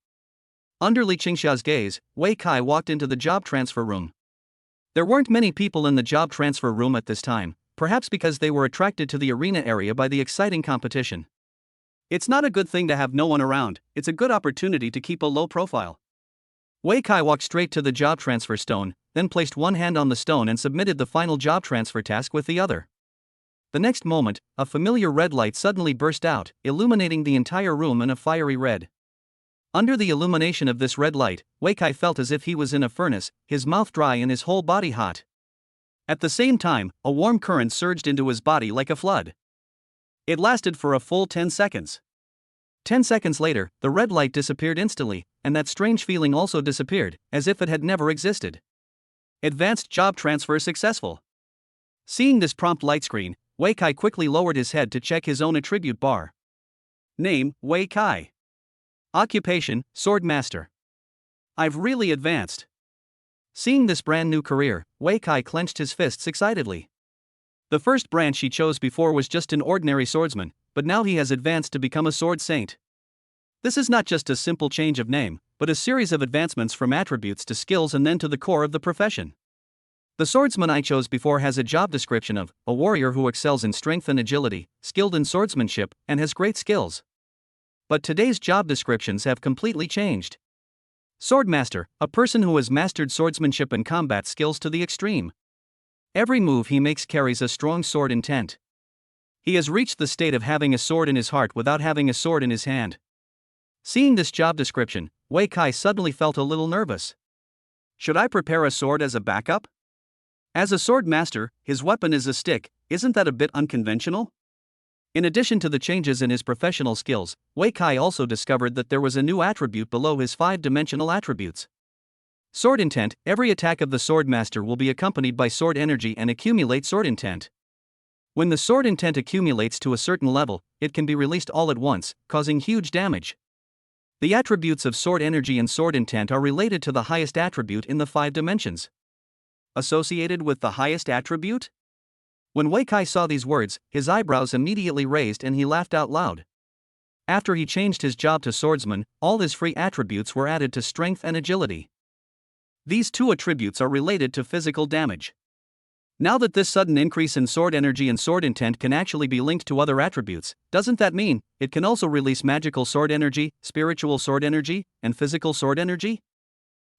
Under Li Qingxia's gaze, Wei Kai walked into the job transfer room. There weren't many people in the job transfer room at this time, perhaps because they were attracted to the arena area by the exciting competition. It's not a good thing to have no one around, it's a good opportunity to keep a low profile. Wei Kai walked straight to the job transfer stone, then placed one hand on the stone and submitted the final job transfer task with the other. The next moment, a familiar red light suddenly burst out, illuminating the entire room in a fiery red. Under the illumination of this red light, Wei Kai felt as if he was in a furnace, his mouth dry and his whole body hot. At the same time, a warm current surged into his body like a flood. It lasted for a full 10 seconds. 10 seconds later, the red light disappeared instantly, and that strange feeling also disappeared, as if it had never existed. Advanced job transfer successful. Seeing this prompt light screen, Wei Kai quickly lowered his head to check his own attribute bar. Name, Wei Kai. Occupation, Sword Master. I've really advanced. Seeing this brand new career, Wei Kai clenched his fists excitedly. The first branch he chose before was just an ordinary swordsman, but now he has advanced to become a sword saint. This is not just a simple change of name, but a series of advancements from attributes to skills and then to the core of the profession. The swordsman I chose before has a job description of a warrior who excels in strength and agility, skilled in swordsmanship, and has great skills. But today's job descriptions have completely changed. Swordmaster, a person who has mastered swordsmanship and combat skills to the extreme. Every move he makes carries a strong sword intent. He has reached the state of having a sword in his heart without having a sword in his hand. Seeing this job description, Wei Kai suddenly felt a little nervous. Should I prepare a sword as a backup? As a sword master, his weapon is a stick. Isn't that a bit unconventional? In addition to the changes in his professional skills, Wei Kai also discovered that there was a new attribute below his 5-dimensional attributes. Sword intent. Every attack of the sword master will be accompanied by sword energy and accumulate sword intent. When the sword intent accumulates to a certain level, it can be released all at once, causing huge damage. The attributes of sword energy and sword intent are related to the highest attribute in the 5 dimensions. Associated with the highest attribute? When Wei Kai saw these words, his eyebrows immediately raised and he laughed out loud. After he changed his job to swordsman, all his free attributes were added to strength and agility. These 2 attributes are related to physical damage. Now that this sudden increase in sword energy and sword intent can actually be linked to other attributes, doesn't that mean it can also release magical sword energy, spiritual sword energy, and physical sword energy?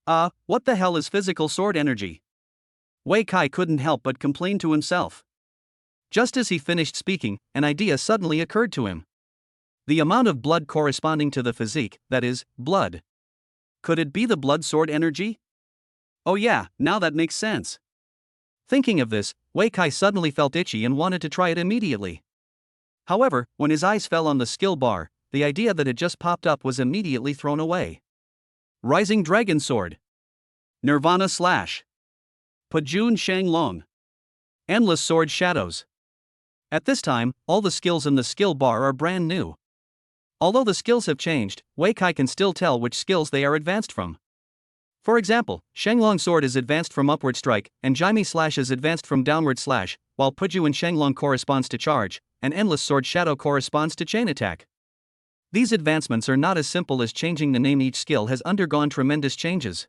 What the hell is physical sword energy? Wei Kai couldn't help but complain to himself. Just as he finished speaking, an idea suddenly occurred to him. The amount of blood corresponding to the physique, that is, blood. Could it be the blood sword energy? Oh yeah, now that makes sense. Thinking of this, Wei Kai suddenly felt itchy and wanted to try it immediately. However, when his eyes fell on the skill bar, the idea that had just popped up was immediately thrown away. Rising Dragon Sword. Nirvana Slash. Pajun Shanglong. Endless Sword Shadows. At this time, all the skills in the skill bar are brand new. Although the skills have changed, Wei Kai can still tell which skills they are advanced from. For example, Shanglong Sword is advanced from Upward Strike, and Jaime Slash is advanced from Downward Slash, while Pajun Shanglong corresponds to Charge, and Endless Sword Shadow corresponds to Chain Attack. These advancements are not as simple as changing the name. Each skill has undergone tremendous changes.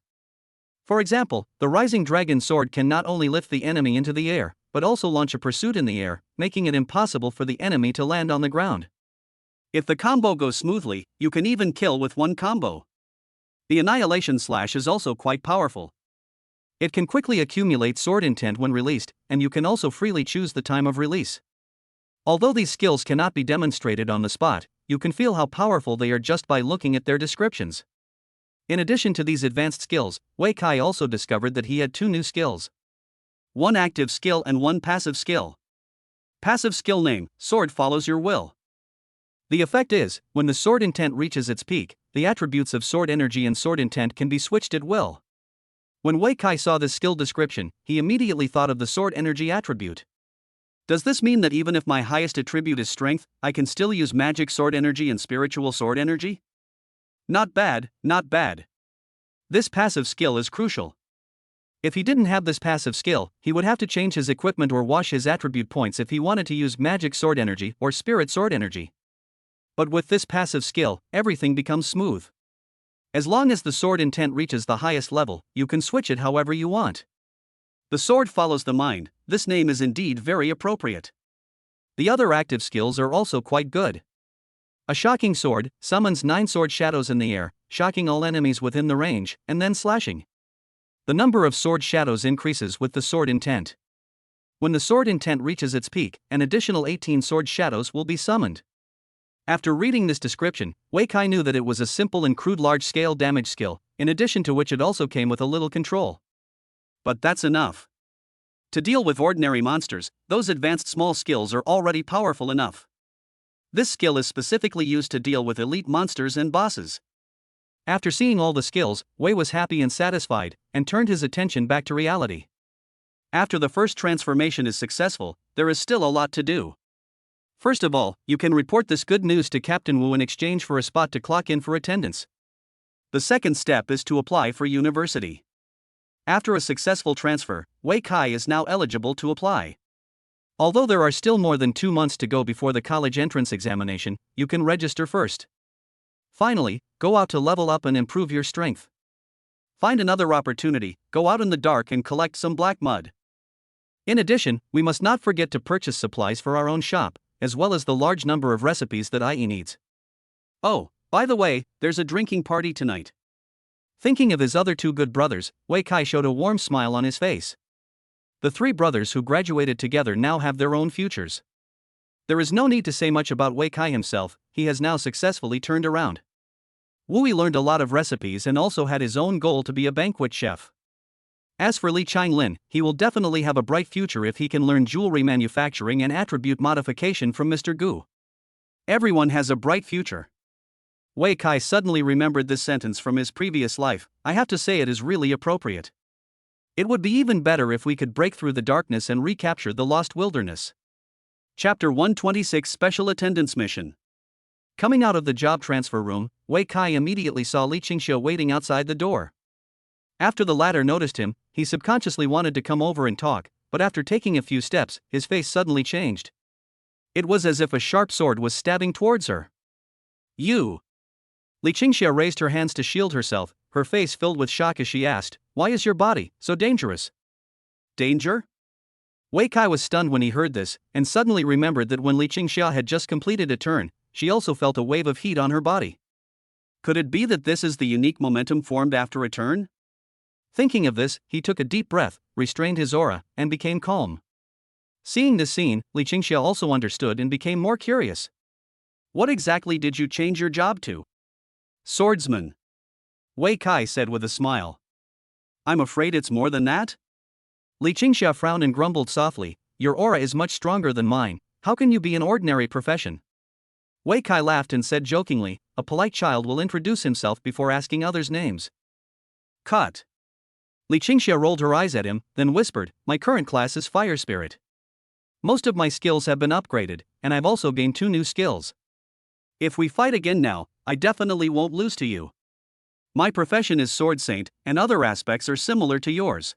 For example, the Rising Dragon Sword can not only lift the enemy into the air, but also launch a pursuit in the air, making it impossible for the enemy to land on the ground. If the combo goes smoothly, you can even kill with one combo. The Annihilation Slash is also quite powerful. It can quickly accumulate sword intent when released, and you can also freely choose the time of release. Although these skills cannot be demonstrated on the spot, you can feel how powerful they are just by looking at their descriptions. In addition to these advanced skills, Wei Kai also discovered that he had 2 new skills. One active skill and one passive skill. Passive skill name, Sword Follows Your Will. The effect is, when the sword intent reaches its peak, the attributes of sword energy and sword intent can be switched at will. When Wei Kai saw this skill description, he immediately thought of the sword energy attribute. Does this mean that even if my highest attribute is strength, I can still use magic sword energy and spiritual sword energy? Not bad, not bad. This passive skill is crucial. If he didn't have this passive skill, he would have to change his equipment or wash his attribute points if he wanted to use magic sword energy or spirit sword energy. But with this passive skill, everything becomes smooth. As long as the sword intent reaches the highest level, you can switch it however you want. The sword follows the mind. This name is indeed very appropriate. The other active skills are also quite good. A Shocking Sword summons 9 sword shadows in the air, shocking all enemies within the range, and then slashing. The number of sword shadows increases with the sword intent. When the sword intent reaches its peak, an additional 18 sword shadows will be summoned. After reading this description, Wei Kai knew that it was a simple and crude large-scale damage skill, in addition to which it also came with a little control. But that's enough. To deal with ordinary monsters, those advanced small skills are already powerful enough. This skill is specifically used to deal with elite monsters and bosses. After seeing all the skills, Wei was happy and satisfied, and turned his attention back to reality. After the first transformation is successful, there is still a lot to do. First of all, you can report this good news to Captain Wu in exchange for a spot to clock in for attendance. The second step is to apply for university. After a successful transfer, Wei Kai is now eligible to apply. Although there are still more than 2 months to go before the college entrance examination, you can register first. Finally, go out to level up and improve your strength. Find another opportunity, go out in the dark and collect some black mud. In addition, we must not forget to purchase supplies for our own shop, as well as the large number of recipes that IE needs. Oh, by the way, there's a drinking party tonight. Thinking of his other 2 good brothers, Wei Kai showed a warm smile on his face. The 3 brothers who graduated together now have their own futures. There is no need to say much about Wei Kai himself, he has now successfully turned around. Wu learned a lot of recipes and also had his own goal to be a banquet chef. As for Li Changlin, he will definitely have a bright future if he can learn jewelry manufacturing and attribute modification from Mr. Gu. Everyone has a bright future. Wei Kai suddenly remembered this sentence from his previous life. I have to say it is really appropriate. It would be even better if we could break through the darkness and recapture the lost wilderness. Chapter 126 Special Attendance Mission. Coming out of the job transfer room, Wei Kai immediately saw Li Qingxia waiting outside the door. After the latter noticed him, he subconsciously wanted to come over and talk, but after taking a few steps, his face suddenly changed. It was as if a sharp sword was stabbing towards her. You! Li Qingxia raised her hands to shield herself, her face filled with shock as she asked, "Why is your body so dangerous?" Danger? Wei Kai was stunned when he heard this, and suddenly remembered that when Li Qingxia had just completed a turn, she also felt a wave of heat on her body. Could it be that this is the unique momentum formed after a turn? Thinking of this, he took a deep breath, restrained his aura, and became calm. Seeing this scene, Li Qingxia also understood and became more curious. What exactly did you change your job to? Swordsman. Wei Kai said with a smile. I'm afraid it's more than that? Li Qingxia frowned and grumbled softly, your aura is much stronger than mine, how can you be an ordinary profession? Wei Kai laughed and said jokingly, a polite child will introduce himself before asking others' names. Cut. Li Qingxia rolled her eyes at him, then whispered, my current class is Fire Spirit. Most of my skills have been upgraded, and I've also gained 2 new skills. If we fight again now, I definitely won't lose to you. My profession is Sword Saint, and other aspects are similar to yours.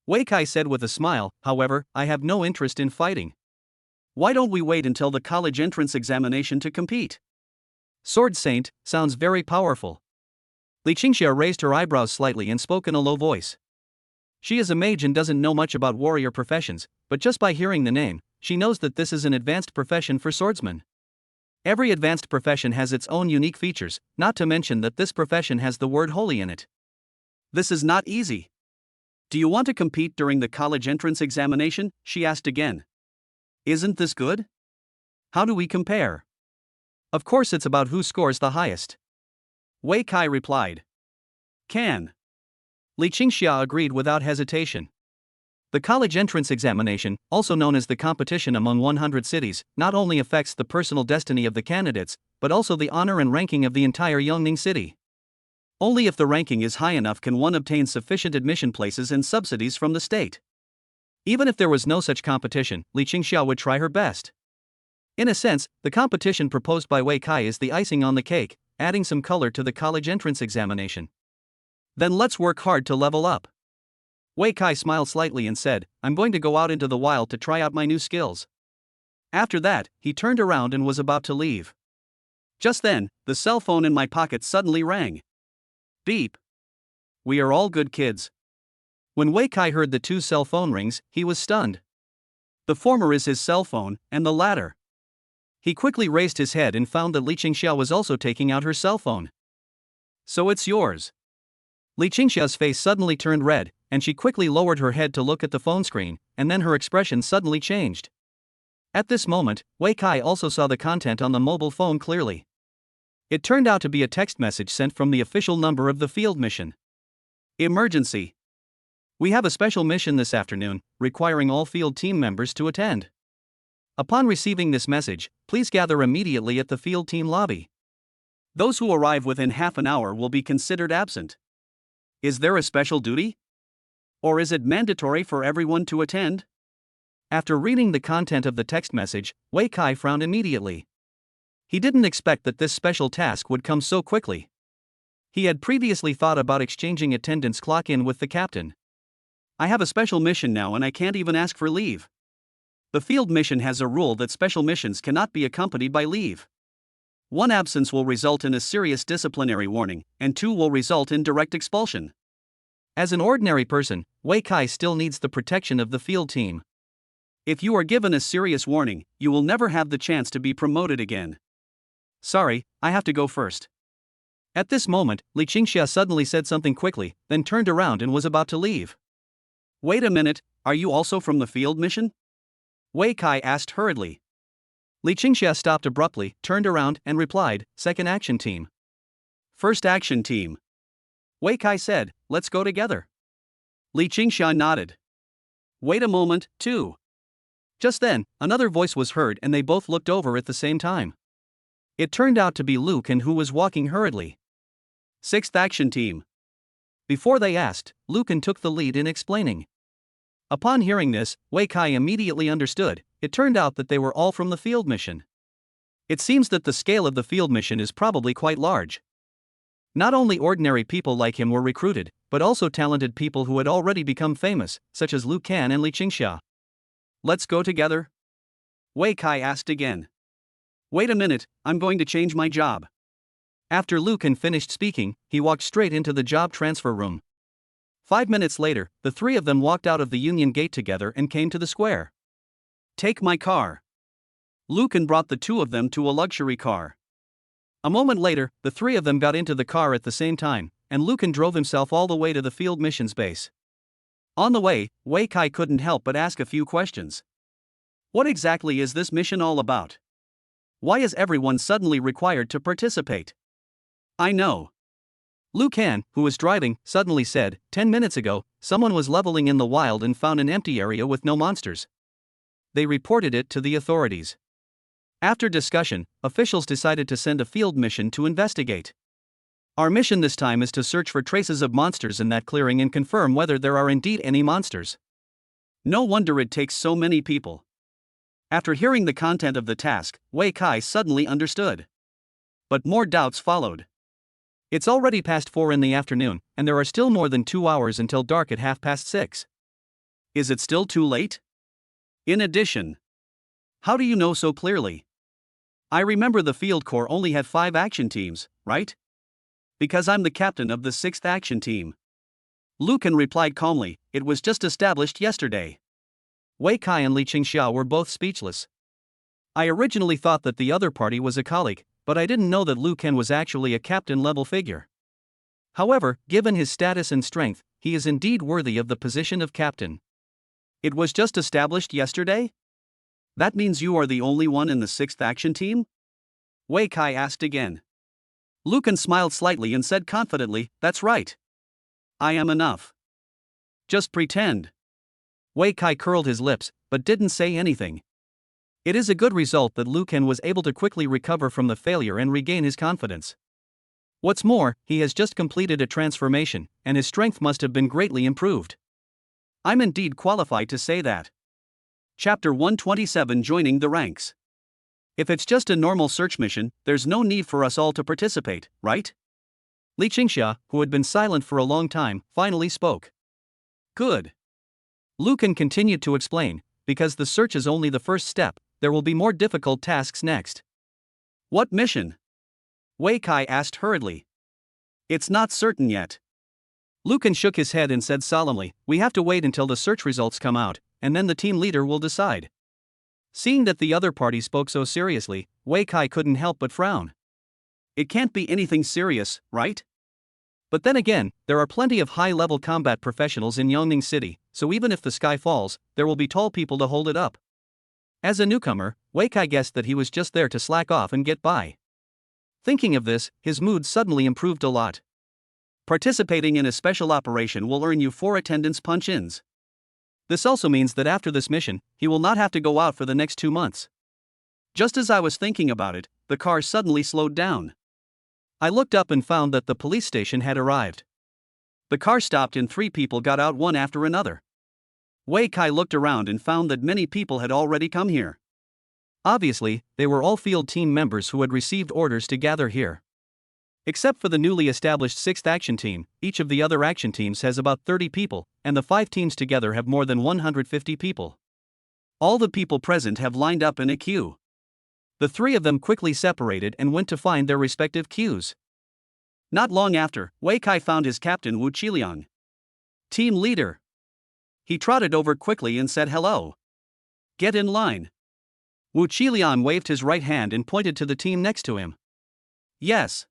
Wei Kai said with a smile, however, I have no interest in fighting. Why don't we wait until the college entrance examination to compete? Sword Saint sounds very powerful. Li Qingxia raised her eyebrows slightly and spoke in a low voice. She is a mage and doesn't know much about warrior professions, but just by hearing the name, she knows that this is an advanced profession for swordsmen. Every advanced profession has its own unique features, not to mention that this profession has the word holy in it. This is not easy. Do you want to compete during the college entrance examination? She asked again. Isn't this good? How do we compare? Of course it's about who scores the highest. Wei Kai replied. Can. Li Qingxia agreed without hesitation. The college entrance examination, also known as the competition among 100 cities, not only affects the personal destiny of the candidates, but also the honor and ranking of the entire Yongning city. Only if the ranking is high enough can one obtain sufficient admission places and subsidies from the state. Even if there was no such competition, Li Qingxia would try her best. In a sense, the competition proposed by Wei Kai is the icing on the cake, adding some color to the college entrance examination. Then let's work hard to level up. Wei Kai smiled slightly and said, I'm going to go out into the wild to try out my new skills. After that, he turned around and was about to leave. Just then, the cell phone in my pocket suddenly rang. Beep. We are all good kids. When Wei Kai heard the 2 cell phone rings, he was stunned. The former is his cell phone, and the latter. He quickly raised his head and found that Li Qingxia was also taking out her cell phone. So it's yours. Li Qingxia's face suddenly turned red, and she quickly lowered her head to look at the phone screen, and then her expression suddenly changed. At this moment, Wei Kai also saw the content on the mobile phone clearly. It turned out to be a text message sent from the official number of the field mission. Emergency. We have a special mission this afternoon, requiring all field team members to attend. Upon receiving this message, please gather immediately at the field team lobby. Those who arrive within half an hour will be considered absent. Is there a special duty? Or is it mandatory for everyone to attend? After reading the content of the text message, Wei Kai frowned immediately. He didn't expect that this special task would come so quickly. He had previously thought about exchanging attendance clock-in with the captain. I have a special mission now and I can't even ask for leave. The field mission has a rule that special missions cannot be accompanied by leave. 1 absence will result in a serious disciplinary warning, and 2 will result in direct expulsion. As an ordinary person, Wei Kai still needs the protection of the field team. If you are given a serious warning, you will never have the chance to be promoted again. Sorry, I have to go first. At this moment, Li Qingxia suddenly said something quickly, then turned around and was about to leave. Wait a minute, are you also from the field mission? Wei Kai asked hurriedly. Li Qingxia stopped abruptly, turned around, and replied, Second Action Team. First Action Team. Wei Kai said, let's go together. Li Qingxia nodded. Wait a moment, too. Just then, another voice was heard and they both looked over at the same time. It turned out to be Lucan, who was walking hurriedly. Sixth Action Team. Before they asked, Lucan took the lead in explaining. Upon hearing this, Wei Kai immediately understood. It turned out that they were all from the field mission. It seems that the scale of the field mission is probably quite large. Not only ordinary people like him were recruited, but also talented people who had already become famous, such as Lu Can and Li Qingxia. Let's go together? Wei Kai asked again. Wait a minute, I'm going to change my job. After Lucan finished speaking, he walked straight into the job transfer room. 5 minutes later, the three of them walked out of the Union Gate together and came to the square. Take my car. Lucan brought the two of them to a luxury car. A moment later, the three of them got into the car at the same time, and Lucan drove himself all the way to the field missions base. On the way, Wei Kai couldn't help but ask a few questions. What exactly is this mission all about? Why is everyone suddenly required to participate? I know. Lu Can, who was driving, suddenly said, 10 minutes ago, someone was leveling in the wild and found an empty area with no monsters. They reported it to the authorities. After discussion, officials decided to send a field mission to investigate. Our mission this time is to search for traces of monsters in that clearing and confirm whether there are indeed any monsters. No wonder it takes so many people. After hearing the content of the task, Wei Kai suddenly understood. But more doubts followed. It's already past 4 in the afternoon, and there are still more than 2 hours until dark at 6:30. Is it still too late? In addition, how do you know so clearly? I remember the field corps only had 5 action teams, right? Because I'm the captain of the 6th action team. Lucan replied calmly, it was just established yesterday. Wei Kai and Li Qingxia were both speechless. I originally thought that the other party was a colleague, but I didn't know that Lu Can was actually a captain-level figure. However, given his status and strength, he is indeed worthy of the position of captain. It was just established yesterday? That means you are the only one in the 6th action team? Wei Kai asked again. Lucan smiled slightly and said confidently, that's right. I am enough. Just pretend. Wei Kai curled his lips, but didn't say anything. It is a good result that Lucan was able to quickly recover from the failure and regain his confidence. What's more, he has just completed a transformation, and his strength must have been greatly improved. I'm indeed qualified to say that. Chapter 127, Joining the Ranks. If it's just a normal search mission, there's no need for us all to participate, right? Li Qingxia, who had been silent for a long time, finally spoke. Good. Lucan continued to explain, because the search is only the first step, there will be more difficult tasks next. What mission? Wei Kai asked hurriedly. It's not certain yet. Lucan shook his head and said solemnly, we have to wait until the search results come out, and then the team leader will decide. Seeing that the other party spoke so seriously, Wei Kai couldn't help but frown. It can't be anything serious, right? But then again, there are plenty of high-level combat professionals in Yongning City, so even if the sky falls, there will be tall people to hold it up. As a newcomer, Wei Kai guessed that he was just there to slack off and get by. Thinking of this, his mood suddenly improved a lot. Participating in a special operation will earn you 4 attendance punch-ins. This also means that after this mission, he will not have to go out for the next 2 months. Just as I was thinking about it, the car suddenly slowed down. I looked up and found that the police station had arrived. The car stopped and 3 people got out one after another. Wei Kai looked around and found that many people had already come here. Obviously, they were all field team members who had received orders to gather here. Except for the newly established 6th action team, each of the other action teams has about 30 people, and the 5 teams together have more than 150 people. All the people present have lined up in a queue. The 3 of them quickly separated and went to find their respective queues. Not long after, Wei Kai found his captain Wu Qiliang. Team leader. He trotted over quickly and said hello. Get in line. Wu Qiliang waved his right hand and pointed to the team next to him. Yes.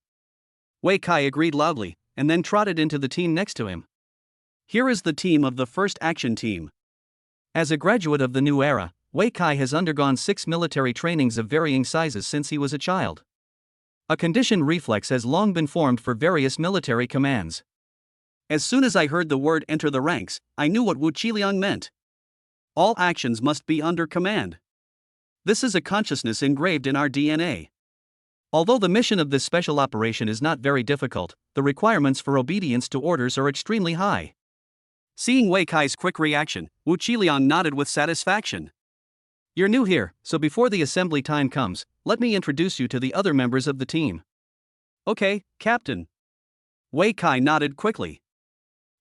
Wei Kai agreed loudly, and then trotted into the team next to him. Here is the team of the 1st action team. As a graduate of the new era, Wei Kai has undergone 6 military trainings of varying sizes since he was a child. A conditioned reflex has long been formed for various military commands. As soon as I heard the word enter the ranks, I knew what Wu Qiliang meant. All actions must be under command. This is a consciousness engraved in our DNA. Although the mission of this special operation is not very difficult, the requirements for obedience to orders are extremely high. Seeing Wei Kai's quick reaction, Wu Qiliang nodded with satisfaction. You're new here, so before the assembly time comes, let me introduce you to the other members of the team. Okay, Captain. Wei Kai nodded quickly.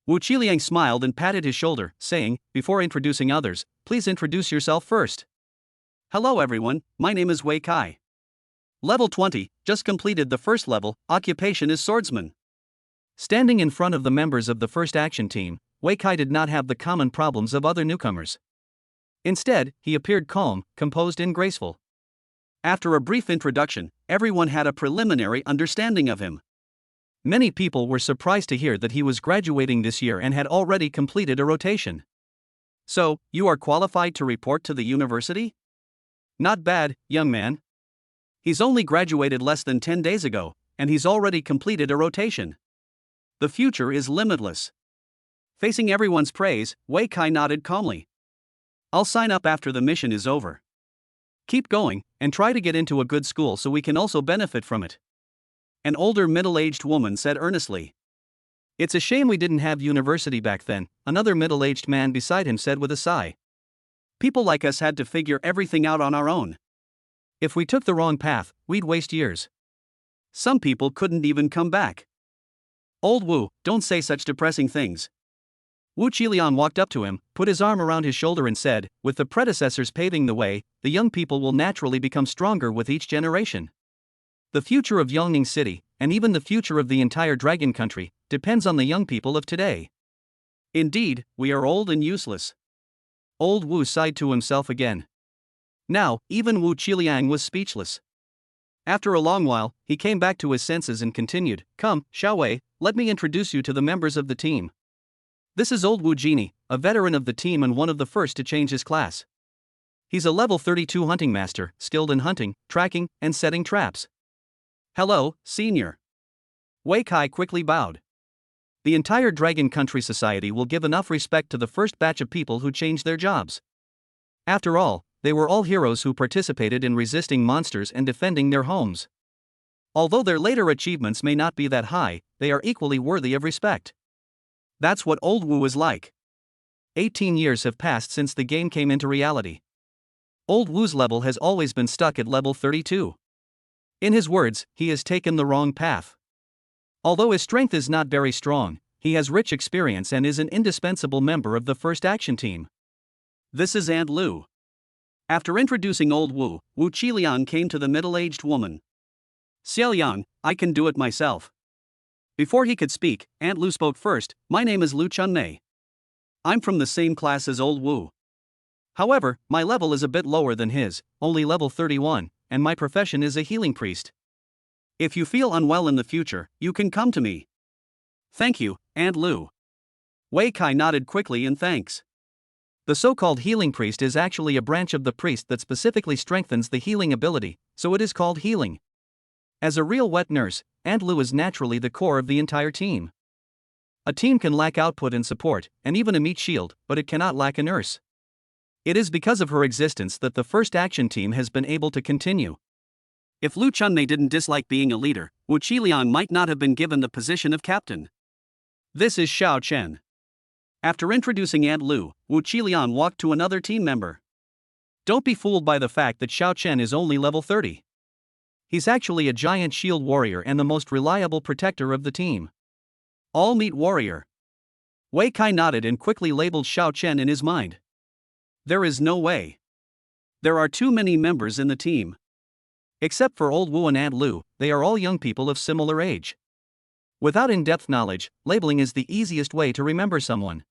Wu Qiliang smiled and patted his shoulder, saying, before introducing others, please introduce yourself first. Hello everyone, my name is Wei Kai. Level 20, just completed the 1st level, occupation is swordsman. Standing in front of the members of the 1st action team, Wei Kai did not have the common problems of other newcomers. Instead, he appeared calm, composed and graceful. After a brief introduction, everyone had a preliminary understanding of him. Many people were surprised to hear that he was graduating this year and had already completed a rotation. So, you are qualified to report to the university? Not bad, young man. He's only graduated less than 10 days ago, and he's already completed a rotation. The future is limitless. Facing everyone's praise, Wei Kai nodded calmly. I'll sign up after the mission is over. Keep going, and try to get into a good school so we can also benefit from it. An older middle-aged woman said earnestly. It's a shame we didn't have university back then, another middle-aged man beside him said with a sigh. People like us had to figure everything out on our own. If we took the wrong path, we'd waste years. Some people couldn't even come back. Old Wu, don't say such depressing things. Wu Qiliang walked up to him, put his arm around his shoulder and said, with the predecessors paving the way, the young people will naturally become stronger with each generation. The future of Yongning City, and even the future of the entire Dragon Country, depends on the young people of today. Indeed, we are old and useless. Old Wu sighed to himself again. Now, even Wu Qiliang was speechless. After a long while, he came back to his senses and continued, Come, Xiaowei, let me introduce you to the members of the team. This is old Wu Genie, a veteran of the team and one of the first to change his class. He's a level 32 hunting master, skilled in hunting, tracking, and setting traps. Hello, senior. Wei Kai quickly bowed. The entire Dragon Country society will give enough respect to the first batch of people who changed their jobs. After all, they were all heroes who participated in resisting monsters and defending their homes. Although their later achievements may not be that high, they are equally worthy of respect. That's what old Wu is like. 18 years have passed since the game came into reality. Old Wu's level has always been stuck at level 32. In his words, he has taken the wrong path. Although his strength is not very strong, he has rich experience and is an indispensable member of the first action team. This is Aunt Lu. After introducing old Wu, Wu Qiliang came to the middle-aged woman. Xiaoyang, I can do it myself. Before he could speak, Aunt Lu spoke first. My name is Lu Chunmei. I'm from the same class as old Wu. However, my level is a bit lower than his, only level 31, and my profession is a healing priest. If you feel unwell in the future, you can come to me. Thank you, Aunt Lu. Wei Kai nodded quickly in thanks. The so-called healing priest is actually a branch of the priest that specifically strengthens the healing ability, so it is called healing. As a real wet nurse, Aunt Lu is naturally the core of the entire team. A team can lack output and support, and even a meat shield, but it cannot lack a nurse. It is because of her existence that the first action team has been able to continue. If Lu Chunmei didn't dislike being a leader, Wu Qiliang might not have been given the position of captain. This is Xiao Chen. After introducing Aunt Lu, Wu Qiliang walked to another team member. Don't be fooled by the fact that Xiao Chen is only level 30. He's actually a giant shield warrior and the most reliable protector of the team. All meet warrior. Wei Kai nodded and quickly labeled Xiao Chen in his mind. There is no way. There are too many members in the team. Except for Old Wu and Aunt Lu, they are all young people of similar age. Without in-depth knowledge, labeling is the easiest way to remember someone.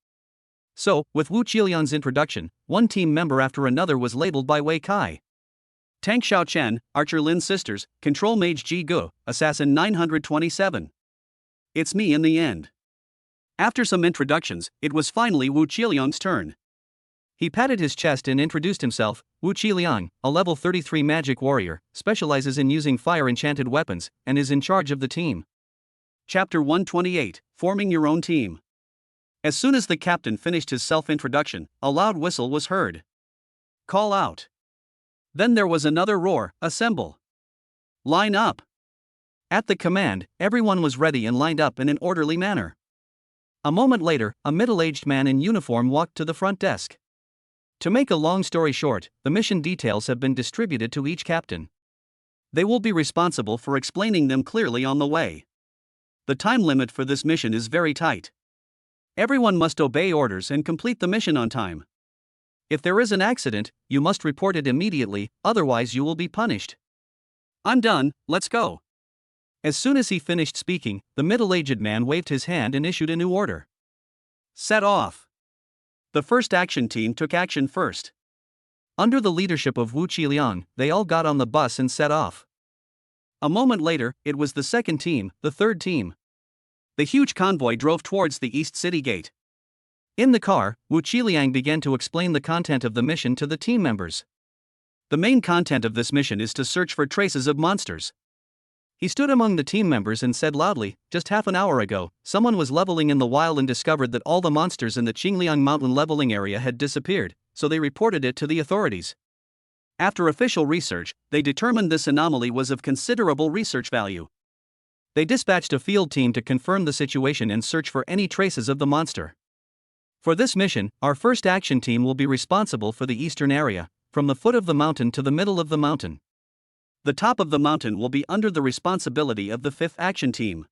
So, with Wu Qiliang's introduction, one team member after another was labeled by Wei Kai. Tank Xiao Chen, Archer Lin's sisters, Control Mage Ji Gu, Assassin 927. It's me in the end. After some introductions, it was finally Wu Qiliang's turn. He patted his chest and introduced himself. Wu Qiliang, a level 33 magic warrior, specializes in using fire-enchanted weapons, and is in charge of the team. Chapter 128, Forming Your Own Team. As soon as the captain finished his self-introduction, a loud whistle was heard. Call out. Then there was another roar, assemble. Line up. At the command, everyone was ready and lined up in an orderly manner. A moment later, a middle-aged man in uniform walked to the front desk. To make a long story short, the mission details have been distributed to each captain. They will be responsible for explaining them clearly on the way. The time limit for this mission is very tight. Everyone must obey orders and complete the mission on time. If there is an accident, you must report it immediately, otherwise you will be punished. I'm done, let's go. As soon as he finished speaking, the middle-aged man waved his hand and issued a new order. Set off. The first action team took action first. Under the leadership of Wu Qiliang, they all got on the bus and set off. A moment later, it was the second team, the third team. The huge convoy drove towards the East City Gate. In the car, Wu Qiliang began to explain the content of the mission to the team members. The main content of this mission is to search for traces of monsters. He stood among the team members and said loudly, just half an hour ago, someone was leveling in the wild and discovered that all the monsters in the Qingliang mountain leveling area had disappeared, so they reported it to the authorities. After official research, they determined this anomaly was of considerable research value. They dispatched a field team to confirm the situation and search for any traces of the monster. For this mission, our first action team will be responsible for the eastern area, from the foot of the mountain to the middle of the mountain. The top of the mountain will be under the responsibility of the fifth action team.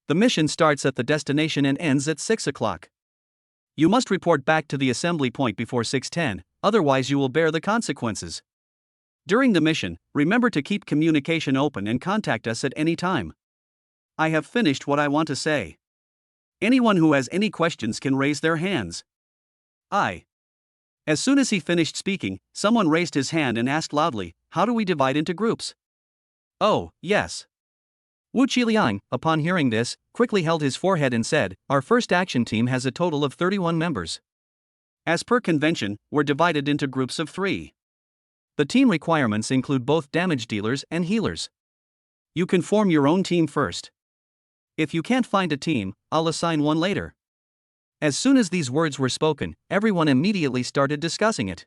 The mission starts at the destination and ends at 6 o'clock. You must report back to the assembly point before 6:10, otherwise you will bear the consequences. During the mission, remember to keep communication open and contact us at any time. I have finished what I want to say. Anyone who has any questions can raise their hands. As soon as he finished speaking, someone raised his hand and asked loudly, how do we divide into groups? Oh, yes. Wu Qiliang, upon hearing this, quickly held his forehead and said, our first action team has a total of 31 members. As per convention, we're divided into groups of 3. The team requirements include both damage dealers and healers. You can form your own team first. If you can't find a team, I'll assign one later. As soon as these words were spoken, everyone immediately started discussing it.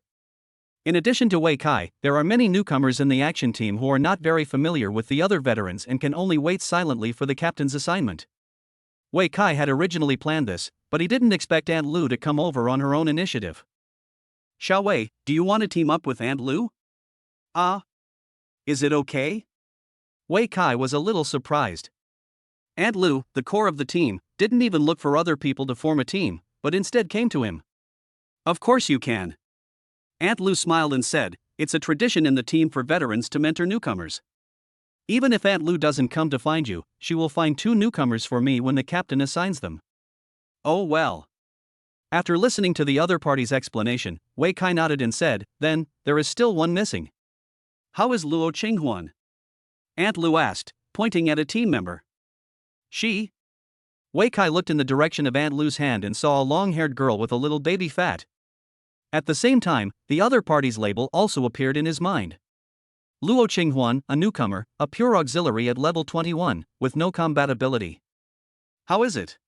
In addition to Wei Kai, there are many newcomers in the action team who are not very familiar with the other veterans and can only wait silently for the captain's assignment. Wei Kai had originally planned this, but he didn't expect Aunt Lu to come over on her own initiative. Xiao Wei, do you want to team up with Aunt Lu? Is it okay? Wei Kai was a little surprised. Aunt Lu, the core of the team, didn't even look for other people to form a team, but instead came to him. Of course you can. Aunt Lu smiled and said, it's a tradition in the team for veterans to mentor newcomers. Even if Aunt Lu doesn't come to find you, she will find 2 newcomers for me when the captain assigns them. Oh well. After listening to the other party's explanation, Wei Kai nodded and said, then, there is still one missing. How is Luo Qinghuan? Aunt Lu asked, pointing at a team member. She? Wei Kai looked in the direction of Aunt Lu's hand and saw a long-haired girl with a little baby fat. At the same time, the other party's label also appeared in his mind. Luo Qinghuan, a newcomer, a pure auxiliary at level 21, with no combat ability. How is it?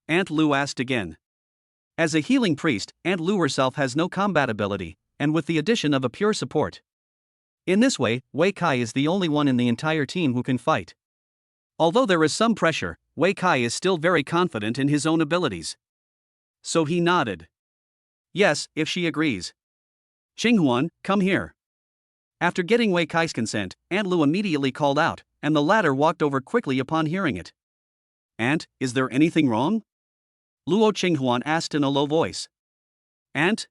Aunt Lu asked again. As a healing priest, Aunt Lu herself has no combat ability, and with the addition of a pure support. In this way, Wei Kai is the only one in the entire team who can fight. Although there is some pressure, Wei Kai is still very confident in his own abilities. So he nodded. Yes, if she agrees. Qinghuan, come here. After getting Wei Kai's consent, Aunt Lu immediately called out, and the latter walked over quickly upon hearing it. Aunt, is there anything wrong? Luo Qinghuan asked in a low voice. Aunt?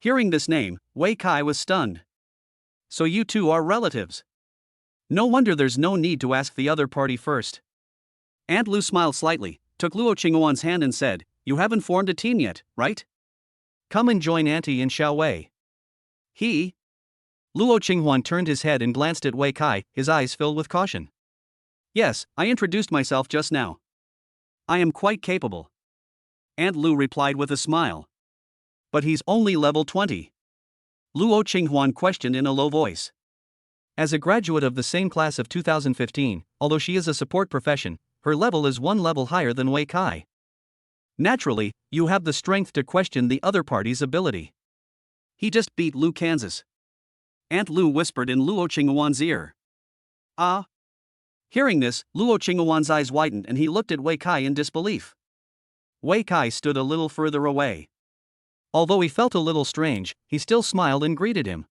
Hearing this name, Wei Kai was stunned. So you two are relatives. No wonder there's no need to ask the other party first. Aunt Lu smiled slightly, took Luo Qinghuan's hand and said, You haven't formed a team yet, right? Come and join Auntie in Shaowei. Luo Qinghuan turned his head and glanced at Wei Kai, his eyes filled with caution. Yes, I introduced myself just now. I am quite capable. Aunt Lu replied with a smile. But he's only level 20. Luo Qinghuan questioned in a low voice. As a graduate of the same class of 2015, although she is a support profession, her level is one level higher than Wei Kai. Naturally, you have the strength to question the other party's ability. He just beat Lu Kansas. Aunt Lu whispered in Luo Qinghuan's ear. Ah. Hearing this, Luo Qinghuan's eyes widened and he looked at Wei Kai in disbelief. Wei Kai stood a little further away. Although he felt a little strange, he still smiled and greeted him.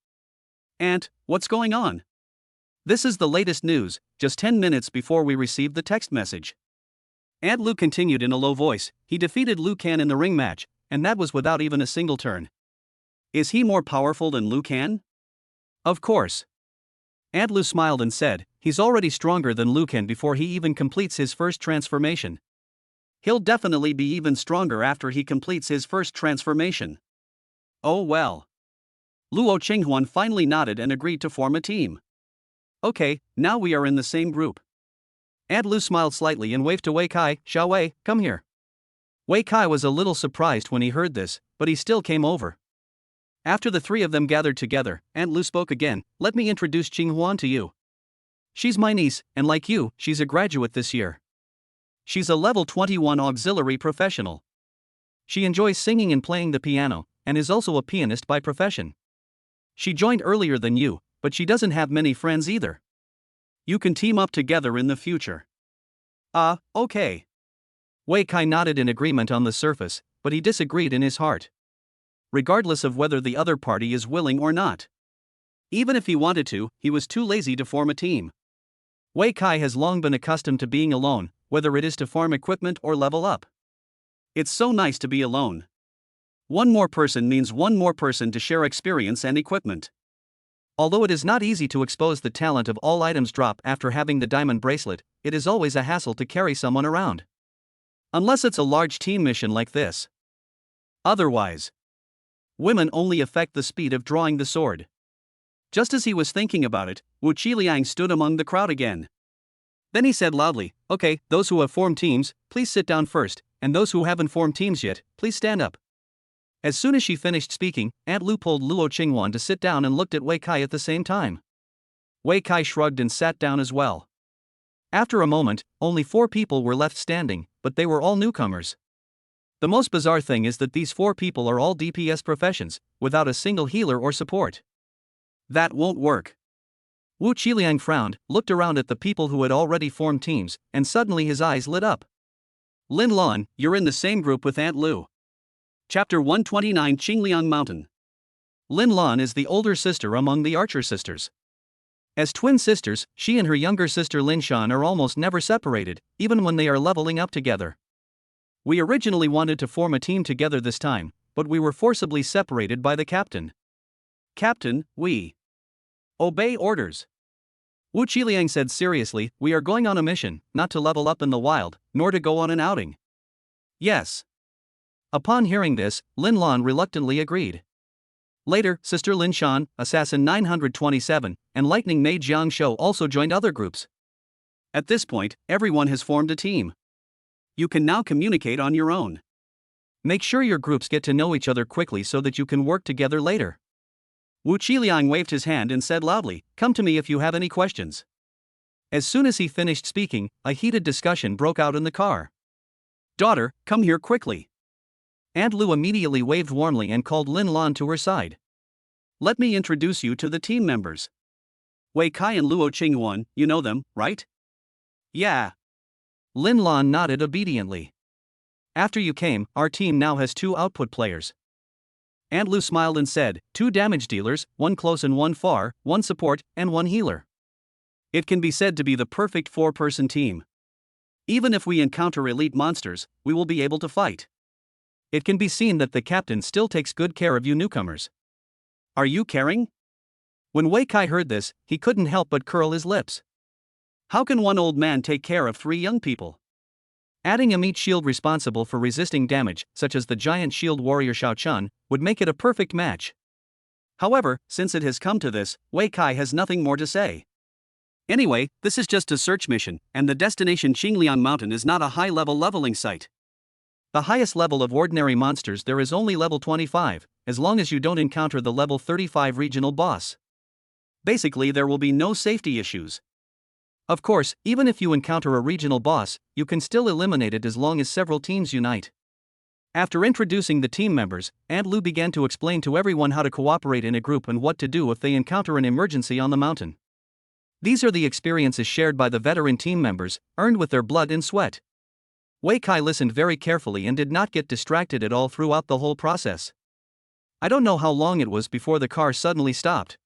Aunt, what's going on? This is the latest news, just 10 minutes before we received the text message. Aunt Lu continued in a low voice, he defeated Liu Kan in the ring match, and that was without even a single turn. Is he more powerful than Liu Kan? Of course. Aunt Lu smiled and said, he's already stronger than Liu Kan before he even completes his first transformation. He'll definitely be even stronger after he completes his first transformation. Oh well. Luo Qinghuan finally nodded and agreed to form a team. Okay, now we are in the same group. Aunt Lu smiled slightly and waved to Wei Kai, Xiaowei, come here. Wei Kai was a little surprised when he heard this, but he still came over. After the three of them gathered together, Aunt Lu spoke again, let me introduce Qinghuan to you. She's my niece, and like you, she's a graduate this year. She's a level 21 auxiliary professional. She enjoys singing and playing the piano, and is also a pianist by profession. She joined earlier than you, but she doesn't have many friends either. You can team up together in the future. Okay. Wei Kai nodded in agreement on the surface, but he disagreed in his heart. Regardless of whether the other party is willing or not. Even if he wanted to, he was too lazy to form a team. Wei Kai has long been accustomed to being alone, whether it is to farm equipment or level up. It's so nice to be alone. One more person means one more person to share experience and equipment. Although it is not easy to expose the talent of all items drop after having the diamond bracelet, it is always a hassle to carry someone around. Unless it's a large team mission like this. Otherwise, women only affect the speed of drawing the sword. Just as he was thinking about it, Wu Qiliang stood among the crowd again. Then he said loudly, okay, those who have formed teams, please sit down first, and those who haven't formed teams yet, please stand up. As soon as she finished speaking, Aunt Lu pulled Luo Qinghuan to sit down and looked at Wei Kai at the same time. Wei Kai shrugged and sat down as well. After a moment, only 4 people were left standing, but they were all newcomers. The most bizarre thing is that these 4 people are all DPS professions, without a single healer or support. That won't work. Wu Qiliang frowned, looked around at the people who had already formed teams, and suddenly his eyes lit up. Lin Lan, you're in the same group with Aunt Lu. Chapter 129 Qingliang Mountain. Lin Lan is the older sister among the archer sisters. As twin sisters, she and her younger sister Lin Shan are almost never separated, even when they are leveling up together. We originally wanted to form a team together this time, but we were forcibly separated by the captain. Captain, we obey orders. Wu Qiliang said seriously, we are going on a mission, not to level up in the wild, nor to go on an outing. Yes. Upon hearing this, Lin Lan reluctantly agreed. Later, Sister Lin Shan, Assassin 927, and Lightning Maid Jiang Shou also joined other groups. At this point, everyone has formed a team. You can now communicate on your own. Make sure your groups get to know each other quickly so that you can work together later. Wu Qiliang waved his hand and said loudly, come to me if you have any questions. As soon as he finished speaking, a heated discussion broke out in the car. Daughter, come here quickly. Aunt Lu immediately waved warmly and called Lin Lan to her side. Let me introduce you to the team members. Wei Kai and Luo Qinghuan, you know them, right? Yeah. Lin Lan nodded obediently. After you came, our team now has 2 output players. And Lu smiled and said, 2 damage dealers, 1 close and 1 far, 1 support, and 1 healer. It can be said to be the perfect 4-person team. Even if we encounter elite monsters, we will be able to fight. It can be seen that the captain still takes good care of you newcomers. Are you caring? When Wei Kai heard this, he couldn't help but curl his lips. How can one old man take care of 3 young people? Adding a meat shield responsible for resisting damage, such as the giant shield warrior Shao Chun, would make it a perfect match. However, since it has come to this, Wei Kai has nothing more to say. Anyway, this is just a search mission, and the destination Qingliang Mountain is not a high-level leveling site. The highest level of ordinary monsters there is only level 25, as long as you don't encounter the level 35 regional boss. Basically, there will be no safety issues. Of course, even if you encounter a regional boss, you can still eliminate it as long as several teams unite. After introducing the team members, Aunt Lu began to explain to everyone how to cooperate in a group and what to do if they encounter an emergency on the mountain. These are the experiences shared by the veteran team members, earned with their blood and sweat. Wei Kai listened very carefully and did not get distracted at all throughout the whole process. I don't know how long it was before the car suddenly stopped.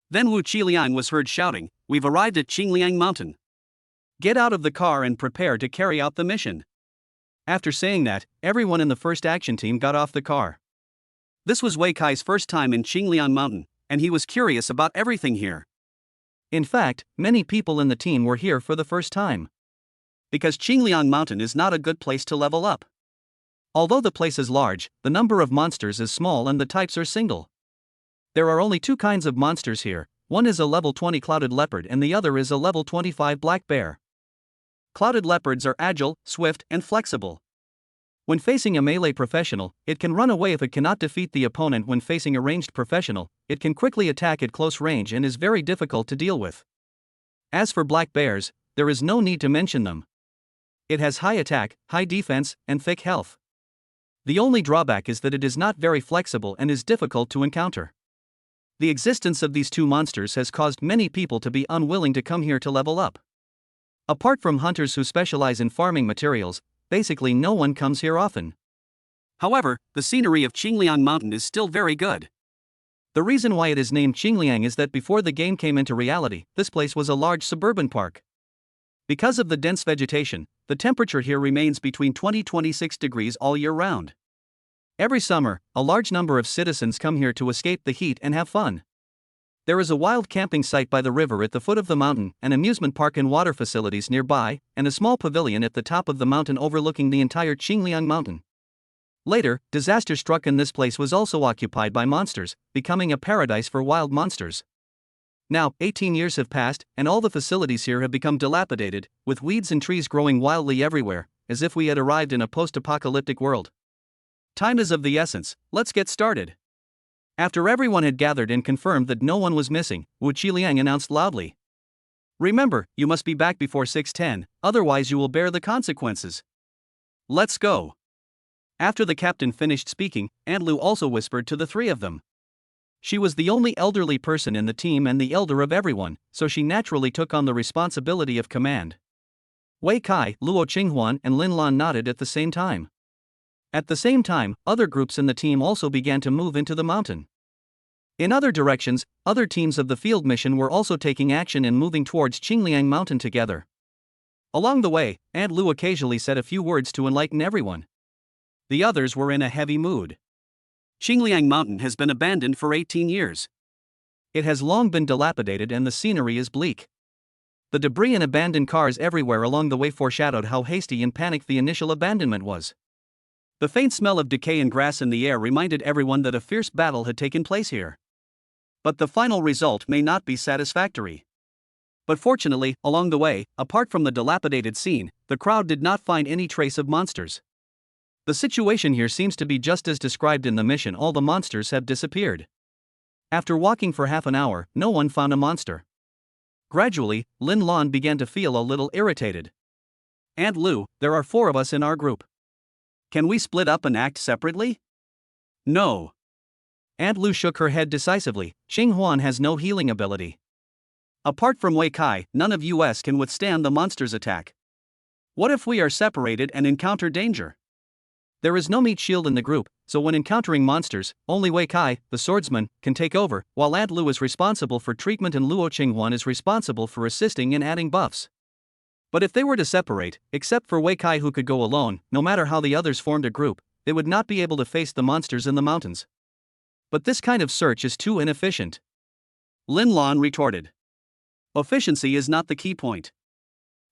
Then Wu Qiliang was heard shouting, "We've arrived at Qingliang Mountain. Get out of the car and prepare to carry out the mission." After saying that, everyone in the first action team got off the car. This was Wei Kai's first time in Qingliang Mountain, and he was curious about everything here. In fact, many people in the team were here for the first time. Because Qingliang Mountain is not a good place to level up. Although the place is large, the number of monsters is small and the types are single. There are only 2 kinds of monsters here, one is a level 20 clouded leopard and the other is a level 25 black bear. Clouded leopards are agile, swift, and flexible. When facing a melee professional, it can run away if it cannot defeat the opponent. When facing a ranged professional, it can quickly attack at close range and is very difficult to deal with. As for black bears, there is no need to mention them. It has high attack, high defense, and thick health. The only drawback is that it is not very flexible and is difficult to encounter. The existence of these 2 monsters has caused many people to be unwilling to come here to level up. Apart from hunters who specialize in farming materials, basically no one comes here often. However, the scenery of Qingliang Mountain is still very good. The reason why it is named Qingliang is that before the game came into reality, this place was a large suburban park. Because of the dense vegetation, the temperature here remains between 20-26 degrees all year round. Every summer, a large number of citizens come here to escape the heat and have fun. There is a wild camping site by the river at the foot of the mountain, an amusement park and water facilities nearby, and a small pavilion at the top of the mountain overlooking the entire Qingliang Mountain. Later, disaster struck and this place was also occupied by monsters, becoming a paradise for wild monsters. Now, 18 years have passed, and all the facilities here have become dilapidated, with weeds and trees growing wildly everywhere, as if we had arrived in a post-apocalyptic world. Time is of the essence, let's get started. After everyone had gathered and confirmed that no one was missing, Wu Qiliang announced loudly. Remember, you must be back before 6:10, otherwise you will bear the consequences. Let's go. After the captain finished speaking, Aunt Lu also whispered to the 3 of them. She was the only elderly person in the team and the elder of everyone, so she naturally took on the responsibility of command. Wei Kai, Luo Qinghuan and Lin Lan nodded at the same time. At the same time, other groups in the team also began to move into the mountain. In other directions, other teams of the field mission were also taking action and moving towards Qingliang Mountain together. Along the way, Aunt Lu occasionally said a few words to enlighten everyone. The others were in a heavy mood. Qingliang Mountain has been abandoned for 18 years. It has long been dilapidated and the scenery is bleak. The debris and abandoned cars everywhere along the way foreshadowed how hasty and panicked the initial abandonment was. The faint smell of decay and grass in the air reminded everyone that a fierce battle had taken place here. But the final result may not be satisfactory. But fortunately, along the way, apart from the dilapidated scene, the crowd did not find any trace of monsters. The situation here seems to be just as described in the mission. All the monsters have disappeared. After walking for half an hour, no one found a monster. Gradually, Lin Lan began to feel a little irritated. Aunt Lu, there are 4 of us in our group. Can we split up and act separately? No. Aunt Lu shook her head decisively. Xinghuan has no healing ability. Apart from Wei Kai, none of us can withstand the monster's attack. What if we are separated and encounter danger? There is no meat shield in the group, so when encountering monsters, only Wei Kai, the swordsman, can take over, while Aunt Lu is responsible for treatment and Luo Qinghuan is responsible for assisting in adding buffs. But if they were to separate, except for Wei Kai who could go alone, no matter how the others formed a group, they would not be able to face the monsters in the mountains. But this kind of search is too inefficient. Lin Lan retorted. Efficiency is not the key point.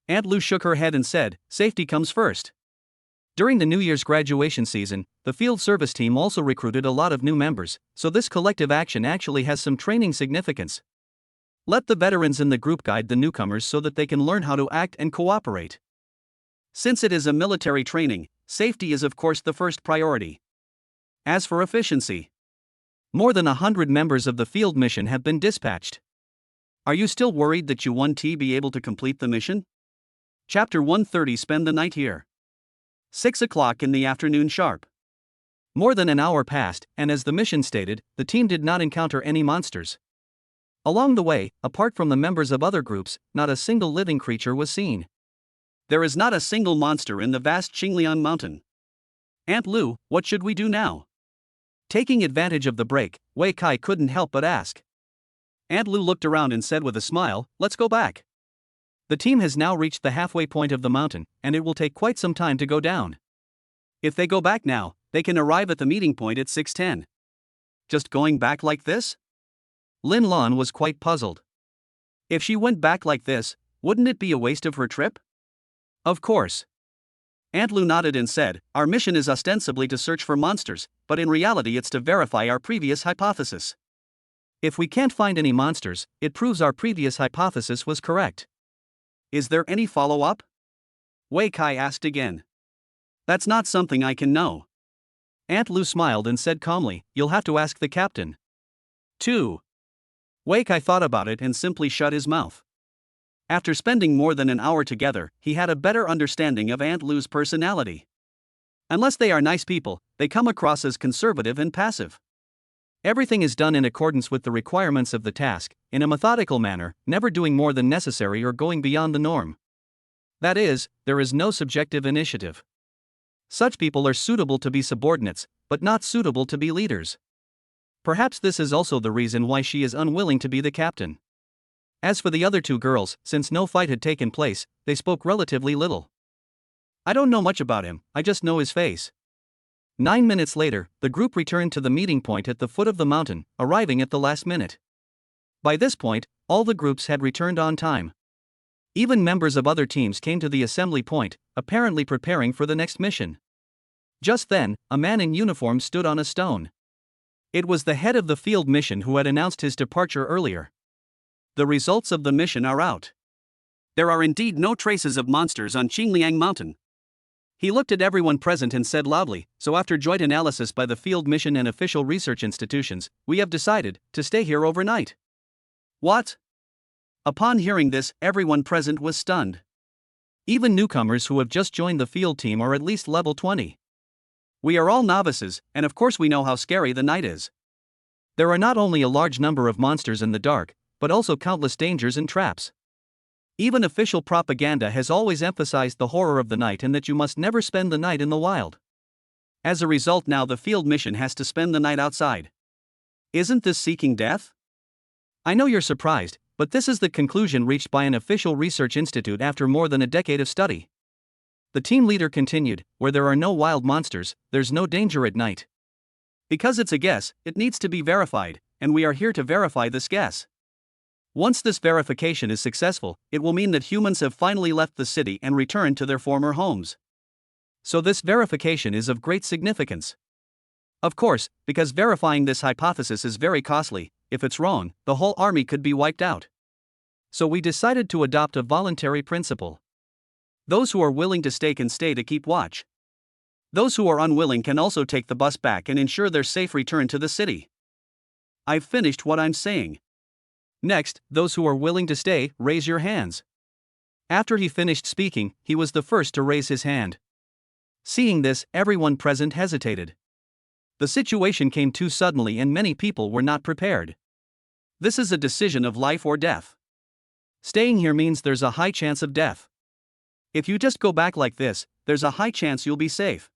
Aunt Lu shook her head and said, safety comes first. During the New Year's graduation season, the field service team also recruited a lot of new members, so this collective action actually has some training significance. Let the veterans in the group guide the newcomers so that they can learn how to act and cooperate. Since it is a military training, safety is of course the first priority. As for efficiency, more than 100 members of the field mission have been dispatched. Are you still worried that you won't be able to complete the mission? Chapter 130. Spend the night here. 6 o'clock in the afternoon sharp. More than an hour passed, and as the mission stated, the team did not encounter any monsters. Along the way, apart from the members of other groups, not a single living creature was seen. There is not a single monster in the vast Qingliang mountain. Aunt Lu, what should we do now? Taking advantage of the break, Wei Kai couldn't help but ask. Aunt Lu looked around and said with a smile, let's go back. The team has now reached the halfway point of the mountain, and it will take quite some time to go down. If they go back now, they can arrive at the meeting point at 6:10. Just going back like this? Lin Lan was quite puzzled. If she went back like this, wouldn't it be a waste of her trip? Of course. Aunt Lu nodded and said, our mission is ostensibly to search for monsters, but in reality it's to verify our previous hypothesis. If we can't find any monsters, it proves our previous hypothesis was correct. Is there any follow-up? Wei Kai asked again. That's not something I can know. Aunt Lu smiled and said calmly, you'll have to ask the captain. 2. Wei Kai thought about it and simply shut his mouth. After spending more than an hour together, he had a better understanding of Aunt Lu's personality. Unless they are nice people, they come across as conservative and passive. Everything is done in accordance with the requirements of the task, in a methodical manner, never doing more than necessary or going beyond the norm. That is, there is no subjective initiative. Such people are suitable to be subordinates, but not suitable to be leaders. Perhaps this is also the reason why she is unwilling to be the captain. As for the other two girls, since no fight had taken place, they spoke relatively little. I don't know much about him, I just know his face. 9 minutes later, the group returned to the meeting point at the foot of the mountain, arriving at the last minute. By this point, all the groups had returned on time. Even members of other teams came to the assembly point, apparently preparing for the next mission. Just then, a man in uniform stood on a stone. It was the head of the field mission who had announced his departure earlier. The results of the mission are out. There are indeed no traces of monsters on Qingliang Mountain. He looked at everyone present and said loudly, so after joint analysis by the field mission and official research institutions, we have decided to stay here overnight. What? Upon hearing this, everyone present was stunned. Even newcomers who have just joined the field team are at least level 20. We are all novices, and of course we know how scary the night is. There are not only a large number of monsters in the dark, but also countless dangers and traps. Even official propaganda has always emphasized the horror of the night and that you must never spend the night in the wild. As a result, now the field mission has to spend the night outside. Isn't this seeking death? I know you're surprised, but this is the conclusion reached by an official research institute after more than a decade of study. The team leader continued, where there are no wild monsters, there's no danger at night. Because it's a guess, it needs to be verified, and we are here to verify this guess. Once this verification is successful, it will mean that humans have finally left the city and returned to their former homes. So this verification is of great significance. Of course, because verifying this hypothesis is very costly, if it's wrong, the whole army could be wiped out. So we decided to adopt a voluntary principle. Those who are willing to stay can stay to keep watch. Those who are unwilling can also take the bus back and ensure their safe return to the city. I've finished what I'm saying. Next, those who are willing to stay, raise your hands. After he finished speaking, he was the first to raise his hand. Seeing this, everyone present hesitated. The situation came too suddenly and many people were not prepared. This is a decision of life or death. Staying here means there's a high chance of death. If you just go back like this, there's a high chance you'll be safe.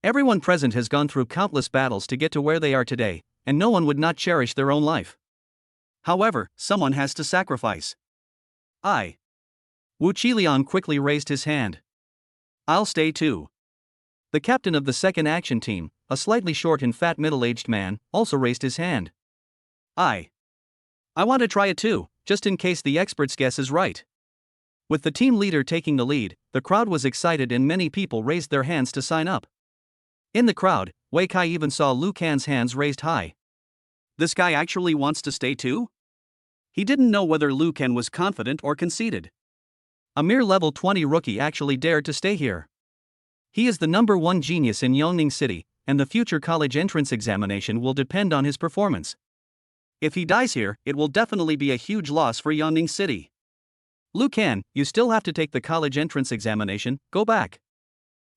Everyone present has gone through countless battles to get to where they are today, and no one would not cherish their own life. However, someone has to sacrifice. Wu Qilian quickly raised his hand. I'll stay too. The captain of the second action team, a slightly short and fat middle-aged man, also raised his hand. I want to try it too, just in case the expert's guess is right. With the team leader taking the lead, the crowd was excited and many people raised their hands to sign up. In the crowd, Wei Kai even saw Liu Kan's hands raised high. This guy actually wants to stay too? He didn't know whether Liu Kan was confident or conceited. A mere level 20 rookie actually dared to stay here. He is the #1 genius in Yongning City, and the future college entrance examination will depend on his performance. If he dies here, it will definitely be a huge loss for Yongning City. Liu Kan, you still have to take the college entrance examination, go back.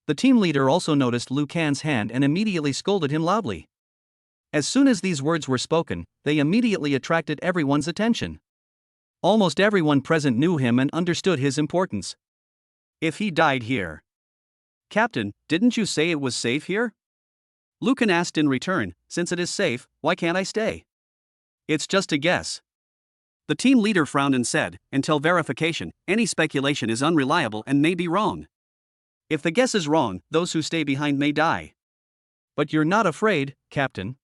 The team leader also noticed Liu Kan's hand and immediately scolded him loudly. As soon as these words were spoken, they immediately attracted everyone's attention. Almost everyone present knew him and understood his importance. If he died here. Captain, didn't you say it was safe here? Liu Kan asked in return, since it is safe, why can't I stay? It's just a guess. The team leader frowned and said, until verification, any speculation is unreliable and may be wrong. If the guess is wrong, those who stay behind may die. But you're not afraid, Captain?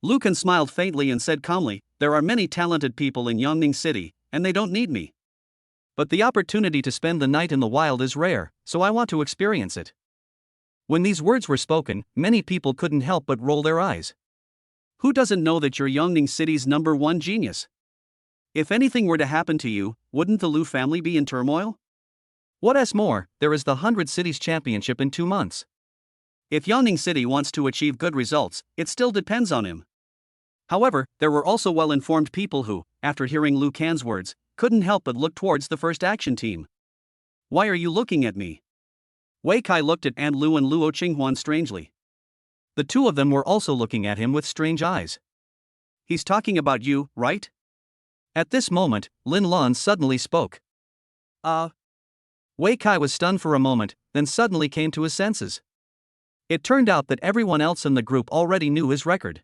Liu Kan smiled faintly and said calmly, there are many talented people in Yongning City, and they don't need me. But the opportunity to spend the night in the wild is rare, so I want to experience it. When these words were spoken, many people couldn't help but roll their eyes. Who doesn't know that you're Yongning City's #1 genius? If anything were to happen to you, wouldn't the Liu family be in turmoil? What's more, there is the 100 Cities Championship in 2 months. If Yongning City wants to achieve good results, it still depends on him. However, there were also well-informed people who, after hearing Liu Kan's words, couldn't help but look towards the first action team. Why are you looking at me? Wei Kai looked at An Lu and Luo Qinghuan strangely. The two of them were also looking at him with strange eyes. He's talking about you, right? At this moment, Lin Lan suddenly spoke. Wei Kai was stunned for a moment, then suddenly came to his senses. It turned out that everyone else in the group already knew his record.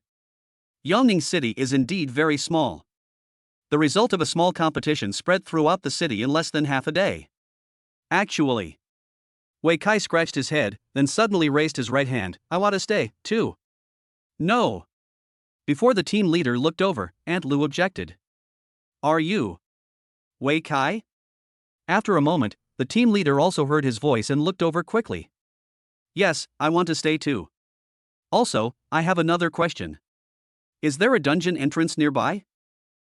Yongning City is indeed very small. The result of a small competition spread throughout the city in less than half a day. Actually. Wei Kai scratched his head, then suddenly raised his right hand. I want to stay, too. No. Before the team leader looked over, Aunt Lu objected. Are you Wei Kai? After a moment, the team leader also heard his voice and looked over quickly. Yes, I want to stay too. Also, I have another question. Is there a dungeon entrance nearby?